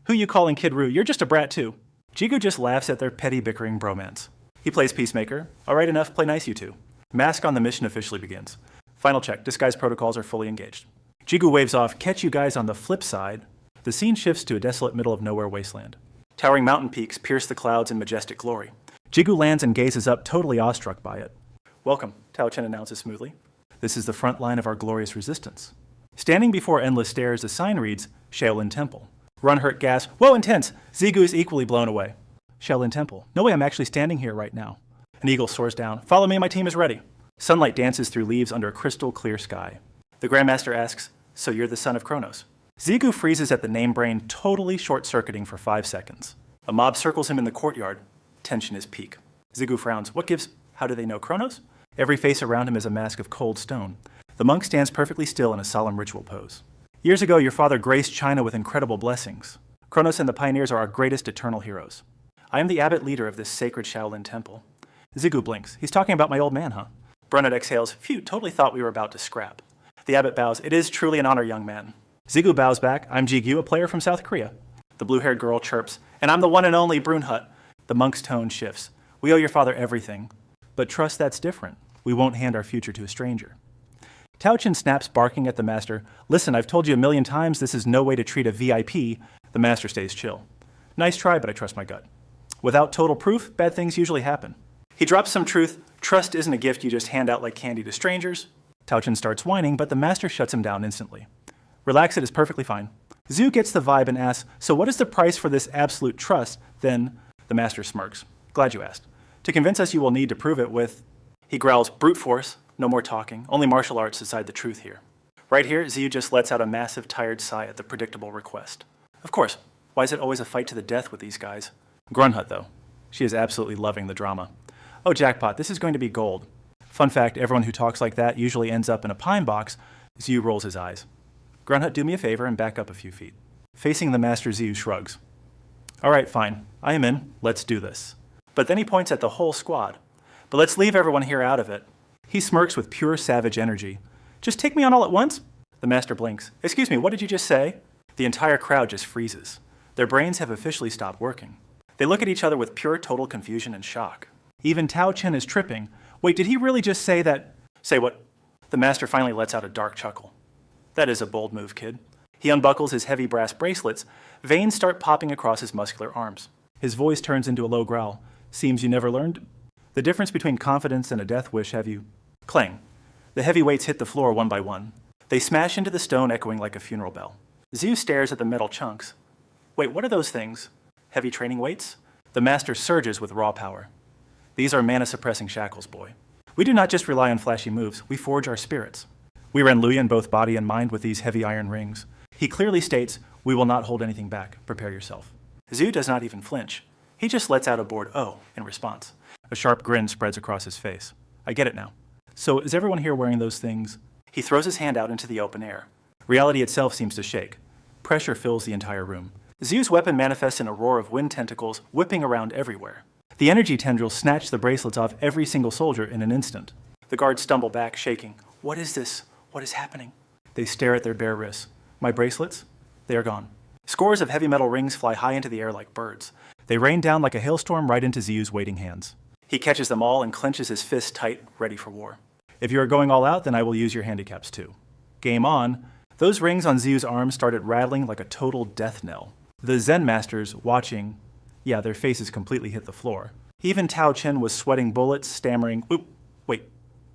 Who you calling Kid Rue? You're just a brat too. Jigu just laughs at their petty bickering bromance. He plays peacemaker. All right, enough, play nice you two. Mask on the mission officially begins. Final check, disguise protocols are fully engaged. Jigu waves off, catch you guys on the flip side. The scene shifts to a desolate middle of nowhere wasteland. Towering mountain peaks pierce the clouds in majestic glory. Jigu lands and gazes up, totally awestruck by it. Welcome, Tao Chen announces smoothly. This is the front line of our glorious resistance. Standing before endless stairs, a sign reads, Shaolin Temple. Run hurt gasp, whoa, intense! Zigu is equally blown away. Shaolin Temple. No way I'm actually standing here right now. An eagle soars down. Follow me, my team is ready. Sunlight dances through leaves under a crystal clear sky. The Grandmaster asks, so you're the son of Kronos? Zigu freezes at the name brain, totally short-circuiting for 5 seconds. A mob circles him in the courtyard. Tension is peak. Zigu frowns. What gives? How do they know Kronos? Every face around him is a mask of cold stone. The monk stands perfectly still in a solemn ritual pose. Years ago, your father graced China with incredible blessings. Kronos and the pioneers are our greatest eternal heroes. I am the abbot leader of this sacred Shaolin temple. Zigu blinks. He's talking about my old man, huh? Brunette exhales. Phew, totally thought we were about to scrap. The abbot bows. It is truly an honor, young man. Zigu bows back. I'm Jigyu, a player from South Korea. The blue-haired girl chirps. And I'm the one and only Brunhut. The monk's tone shifts. We owe your father everything. But trust that's different. We won't hand our future to a stranger. Tao Chen snaps, barking at the master. Listen, I've told you a million times this is no way to treat a VIP. The master stays chill. Nice try, but I trust my gut. Without total proof, bad things usually happen. He drops some truth. Trust isn't a gift you just hand out like candy to strangers. Tao Chen starts whining, but the master shuts him down instantly. Relax, it is perfectly fine. Zhu gets the vibe and asks, so what is the price for this absolute trust? Then the master smirks. Glad you asked. To convince us, you will need to prove it with... He growls, brute force, no more talking. Only martial arts decide the truth here. Right here, Zhu just lets out a massive, tired sigh at the predictable request. Of course, why is it always a fight to the death with these guys? Grunhut, though. She is absolutely loving the drama. Oh, jackpot, this is going to be gold. Fun fact, everyone who talks like that usually ends up in a pine box. Zhu rolls his eyes. Grunhut, do me a favor and back up a few feet. Facing the master, Zhu shrugs. All right, fine. I am in. Let's do this. But then he points at the whole squad. But let's leave everyone here out of it. He smirks with pure savage energy. Just take me on all at once? The master blinks. Excuse me, what did you just say? The entire crowd just freezes. Their brains have officially stopped working. They look at each other with pure total confusion and shock. Even Tao Chen is tripping. Wait, did he really just say that? Say what? The master finally lets out a dark chuckle. That is a bold move, kid. He unbuckles his heavy brass bracelets. Veins start popping across his muscular arms. His voice turns into a low growl. Seems you never learned? The difference between confidence and a death wish have you... Clang. The heavy weights hit the floor one by one. They smash into the stone, echoing like a funeral bell. Zhu stares at the metal chunks. Wait, what are those things? Heavy training weights? The master surges with raw power. These are mana-suppressing shackles, boy. We do not just rely on flashy moves, we forge our spirits. We ren Luyan both body and mind with these heavy iron rings. He clearly states, we will not hold anything back, prepare yourself. Zhu does not even flinch. He just lets out a bored "oh" in response. A sharp grin spreads across his face. I get it now. So is everyone here wearing those things? He throws his hand out into the open air. Reality itself seems to shake. Pressure fills the entire room. Zhu's weapon manifests in a roar of wind tentacles whipping around everywhere. The energy tendrils snatch the bracelets off every single soldier in an instant. The guards stumble back, shaking. What is this? What is happening? They stare at their bare wrists. My bracelets? They are gone. Scores of heavy metal rings fly high into the air like birds. They rain down like a hailstorm right into Zhu's waiting hands. He catches them all and clenches his fists tight, ready for war. If you are going all out, then I will use your handicaps too. Game on. Those rings on Zhu's arms started rattling like a total death knell. The Zen masters, watching, yeah, their faces completely hit the floor. Even Tao Chen was sweating bullets, stammering, oop, wait,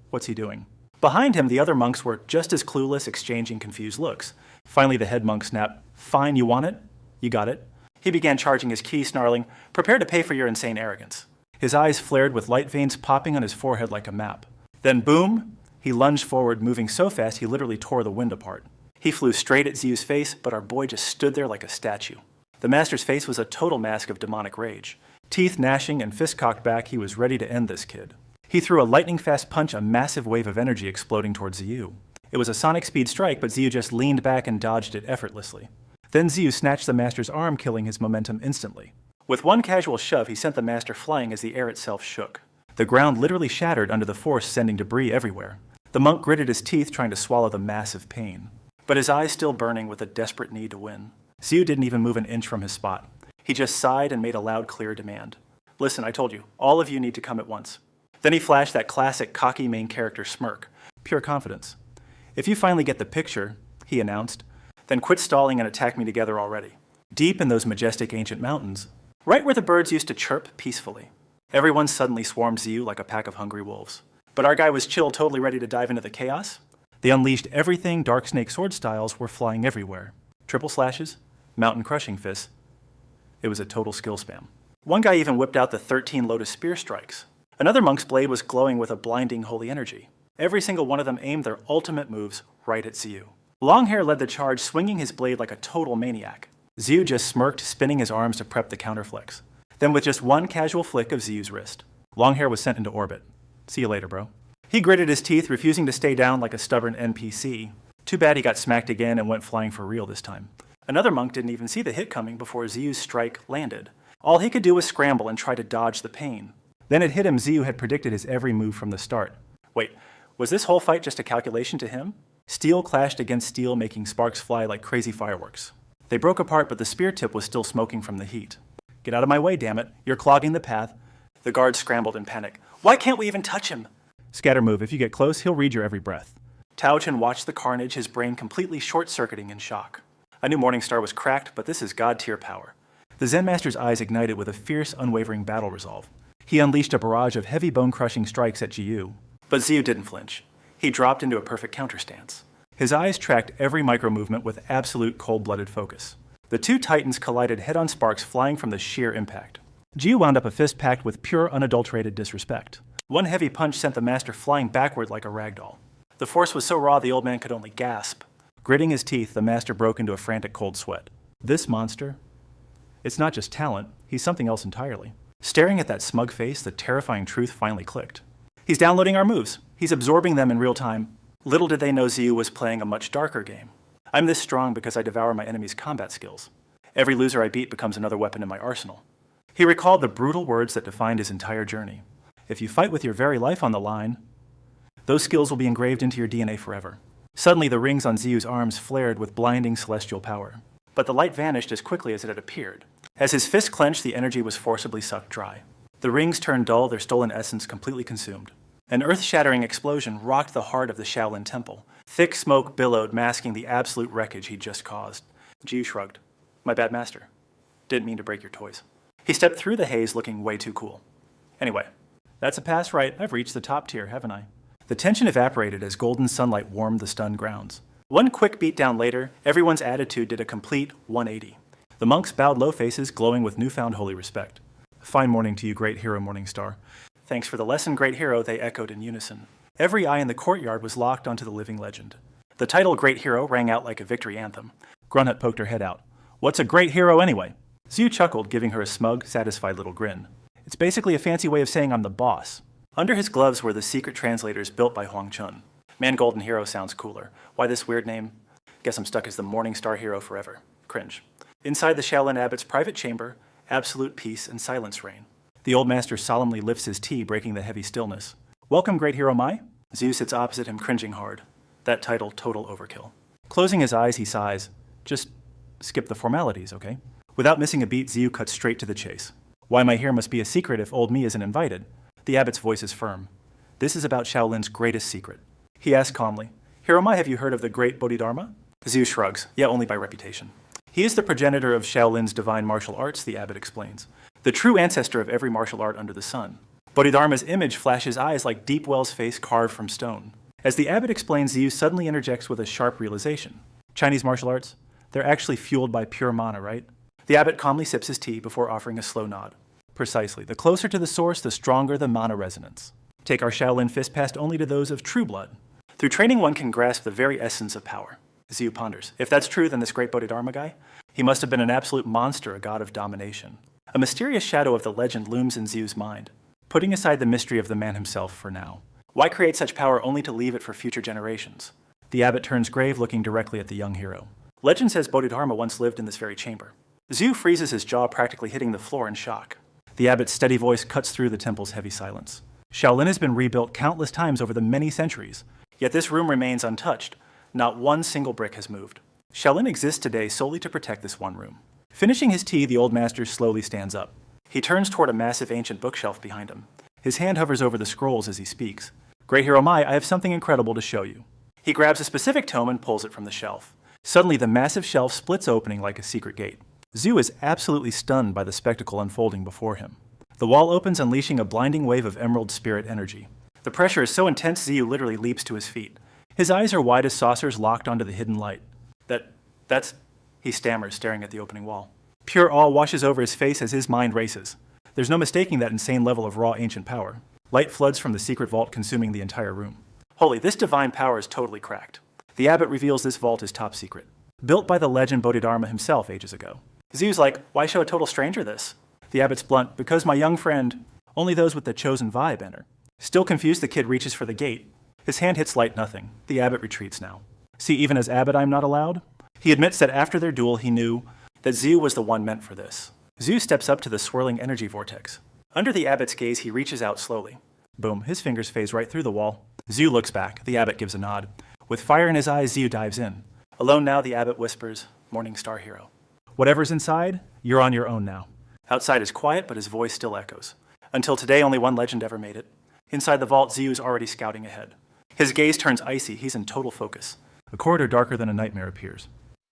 what's he doing? Behind him, the other monks were just as clueless, exchanging confused looks. Finally, the head monk snapped, fine, you want it? You got it. He began charging his ki, snarling, prepare to pay for your insane arrogance. His eyes flared with light veins popping on his forehead like a map. Then boom, he lunged forward, moving so fast he literally tore the wind apart. He flew straight at Zhu's face, but our boy just stood there like a statue. The master's face was a total mask of demonic rage. Teeth gnashing and fist cocked back, he was ready to end this kid. He threw a lightning-fast punch, a massive wave of energy exploding towards Zhu. It was a sonic speed strike, but Zhu just leaned back and dodged it effortlessly. Then Zhu snatched the master's arm, killing his momentum instantly. With one casual shove, he sent the master flying as the air itself shook. The ground literally shattered under the force, sending debris everywhere. The monk gritted his teeth, trying to swallow the massive pain. But his eyes still burning with a desperate need to win. Zhu didn't even move an inch from his spot. He just sighed and made a loud, clear demand. Listen, I told you, all of you need to come at once. Then he flashed that classic cocky main character smirk. Pure confidence. If you finally get the picture, he announced, then quit stalling and attack me together already. Deep in those majestic ancient mountains, right where the birds used to chirp peacefully. Everyone suddenly swarmed Zhu like a pack of hungry wolves. But our guy was chill, totally ready to dive into the chaos. They unleashed everything Dark Snake sword styles were flying everywhere. Triple slashes, mountain crushing fists. It was a total skill spam. One guy even whipped out the 13 Lotus Spear strikes. Another monk's blade was glowing with a blinding holy energy. Every single one of them aimed their ultimate moves right at Zhu. Longhair led the charge, swinging his blade like a total maniac. Zhu just smirked, spinning his arms to prep the counterflex. Then with just one casual flick of Zhu's wrist, Longhair was sent into orbit. See you later, bro. He gritted his teeth, refusing to stay down like a stubborn NPC. Too bad he got smacked again and went flying for real this time. Another monk didn't even see the hit coming before Zhu's strike landed. All he could do was scramble and try to dodge the pain. Then it hit him. Zhu had predicted his every move from the start. Wait, was this whole fight just a calculation to him? Steel clashed against steel, making sparks fly like crazy fireworks. They broke apart, but the spear tip was still smoking from the heat. Get out of my way, damn it. You're clogging the path. The guards scrambled in panic. Why can't we even touch him? Scatter move. If you get close, he'll read your every breath. Tao Chen watched the carnage, his brain completely short-circuiting in shock. I knew Morningstar was cracked, but this is god-tier power. The Zen Master's eyes ignited with a fierce, unwavering battle resolve. He unleashed a barrage of heavy bone-crushing strikes at Jiu. But Ziyu didn't flinch. He dropped into a perfect counter stance. His eyes tracked every micro-movement with absolute cold-blooded focus. The two titans collided head-on, sparks flying from the sheer impact. Jiu wound up a fist packed with pure, unadulterated disrespect. One heavy punch sent the master flying backward like a ragdoll. The force was so raw the old man could only gasp. Gritting his teeth, the master broke into a frantic cold sweat. This monster? It's not just talent, he's something else entirely. Staring at that smug face, the terrifying truth finally clicked. He's downloading our moves. He's absorbing them in real time. Little did they know Ziyu was playing a much darker game. I'm this strong because I devour my enemy's combat skills. Every loser I beat becomes another weapon in my arsenal. He recalled the brutal words that defined his entire journey. If you fight with your very life on the line, those skills will be engraved into your DNA forever. Suddenly, the rings on Ziyu's arms flared with blinding celestial power. But the light vanished as quickly as it had appeared. As his fist clenched, the energy was forcibly sucked dry. The rings turned dull, their stolen essence completely consumed. An earth-shattering explosion rocked the heart of the Shaolin Temple. Thick smoke billowed, masking the absolute wreckage he'd just caused. Jiu shrugged. My bad, master. Didn't mean to break your toys. He stepped through the haze looking way too cool. Anyway, that's a pass right. I've reached the top tier, haven't I? The tension evaporated as golden sunlight warmed the stunned grounds. One quick beatdown later, everyone's attitude did a complete 180. The monks bowed low faces, glowing with newfound holy respect. Fine morning to you, great hero Morningstar. Thanks for the lesson, great hero, they echoed in unison. Every eye in the courtyard was locked onto the living legend. The title Great Hero rang out like a victory anthem. Grunhut poked her head out. What's a great hero anyway? Ziyu chuckled, giving her a smug, satisfied little grin. It's basically a fancy way of saying I'm the boss. Under his gloves were the secret translators built by Huang Chun. Man Golden Hero sounds cooler. Why this weird name? Guess I'm stuck as the Morningstar Hero forever. Cringe. Inside the Shaolin Abbot's private chamber, absolute peace and silence reign. The old master solemnly lifts his tea, breaking the heavy stillness. Welcome, great hero Mai. Ziyu sits opposite him, cringing hard. That title, total overkill. Closing his eyes, he sighs. Just skip the formalities, okay? Without missing a beat, Ziyu cuts straight to the chase. Why my hair must be a secret if old me isn't invited. The abbot's voice is firm. This is about Shaolin's greatest secret. He asks calmly, Hero Mai, have you heard of the great Bodhidharma? Ziyu shrugs. Yeah, only by reputation. He is the progenitor of Shaolin's divine martial arts, the abbot explains. The true ancestor of every martial art under the sun. Bodhidharma's image flashes eyes like Deep Well's face carved from stone. As the abbot explains, Ziyu suddenly interjects with a sharp realization. Chinese martial arts? They're actually fueled by pure mana, right? The abbot calmly sips his tea before offering a slow nod. Precisely. The closer to the source, the stronger the mana resonance. Take our Shaolin fist passed only to those of true blood. Through training, one can grasp the very essence of power. Ziyu ponders. If that's true, then this great Bodhidharma guy? He must have been an absolute monster, a god of domination. A mysterious shadow of the legend looms in Ziyu's mind, putting aside the mystery of the man himself for now. Why create such power only to leave it for future generations? The abbot turns grave, looking directly at the young hero. Legend says Bodhidharma once lived in this very chamber. Ziyu freezes, his jaw practically hitting the floor in shock. The abbot's steady voice cuts through the temple's heavy silence. Shaolin has been rebuilt countless times over the many centuries, yet this room remains untouched. Not one single brick has moved. Shaolin exists today solely to protect this one room. Finishing his tea, the old master slowly stands up. He turns toward a massive ancient bookshelf behind him. His hand hovers over the scrolls as he speaks. Great Hero Mai, I have something incredible to show you. He grabs a specific tome and pulls it from the shelf. Suddenly, the massive shelf splits opening like a secret gate. Ziyu is absolutely stunned by the spectacle unfolding before him. The wall opens, unleashing a blinding wave of emerald spirit energy. The pressure is so intense, Ziyu literally leaps to his feet. His eyes are wide as saucers locked onto the hidden light. That's... He stammers, staring at the opening wall. Pure awe washes over his face as his mind races. There's no mistaking that insane level of raw ancient power. Light floods from the secret vault, consuming the entire room. Holy, this divine power is totally cracked. The abbot reveals this vault is top secret. Built by the legend Bodhidharma himself ages ago. Ziyu's like, why show a total stranger this? The abbot's blunt, because my young friend, only those with the chosen vibe enter. Still confused, the kid reaches for the gate. His hand hits light nothing. The abbot retreats now. See, even as abbot, I'm not allowed? He admits that after their duel, he knew that Ziyu was the one meant for this. Ziyu steps up to the swirling energy vortex. Under the abbot's gaze, he reaches out slowly. Boom, his fingers phase right through the wall. Ziyu looks back. The abbot gives a nod. With fire in his eyes, Ziyu dives in. Alone now, the abbot whispers, Morningstar Hero. Whatever's inside, you're on your own now. Outside is quiet, but his voice still echoes. Until today, only one legend ever made it. Inside the vault, Ziyu's already scouting ahead. His gaze turns icy. He's in total focus. A corridor darker than a nightmare appears.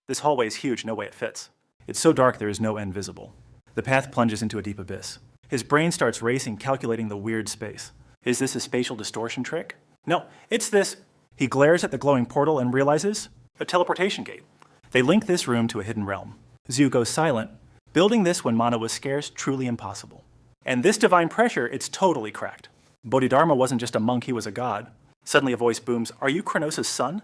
This hallway is huge, no way it fits. It's so dark there is no end visible. The path plunges into a deep abyss. His brain starts racing, calculating the weird space. Is this a spatial distortion trick? No, it's this. He glares at the glowing portal and realizes a teleportation gate. They link this room to a hidden realm. Zhu goes silent. Building this when mana was scarce, truly impossible. And this divine pressure, it's totally cracked. Bodhidharma wasn't just a monk, he was a god. Suddenly a voice booms, "Are you Kronos' son?"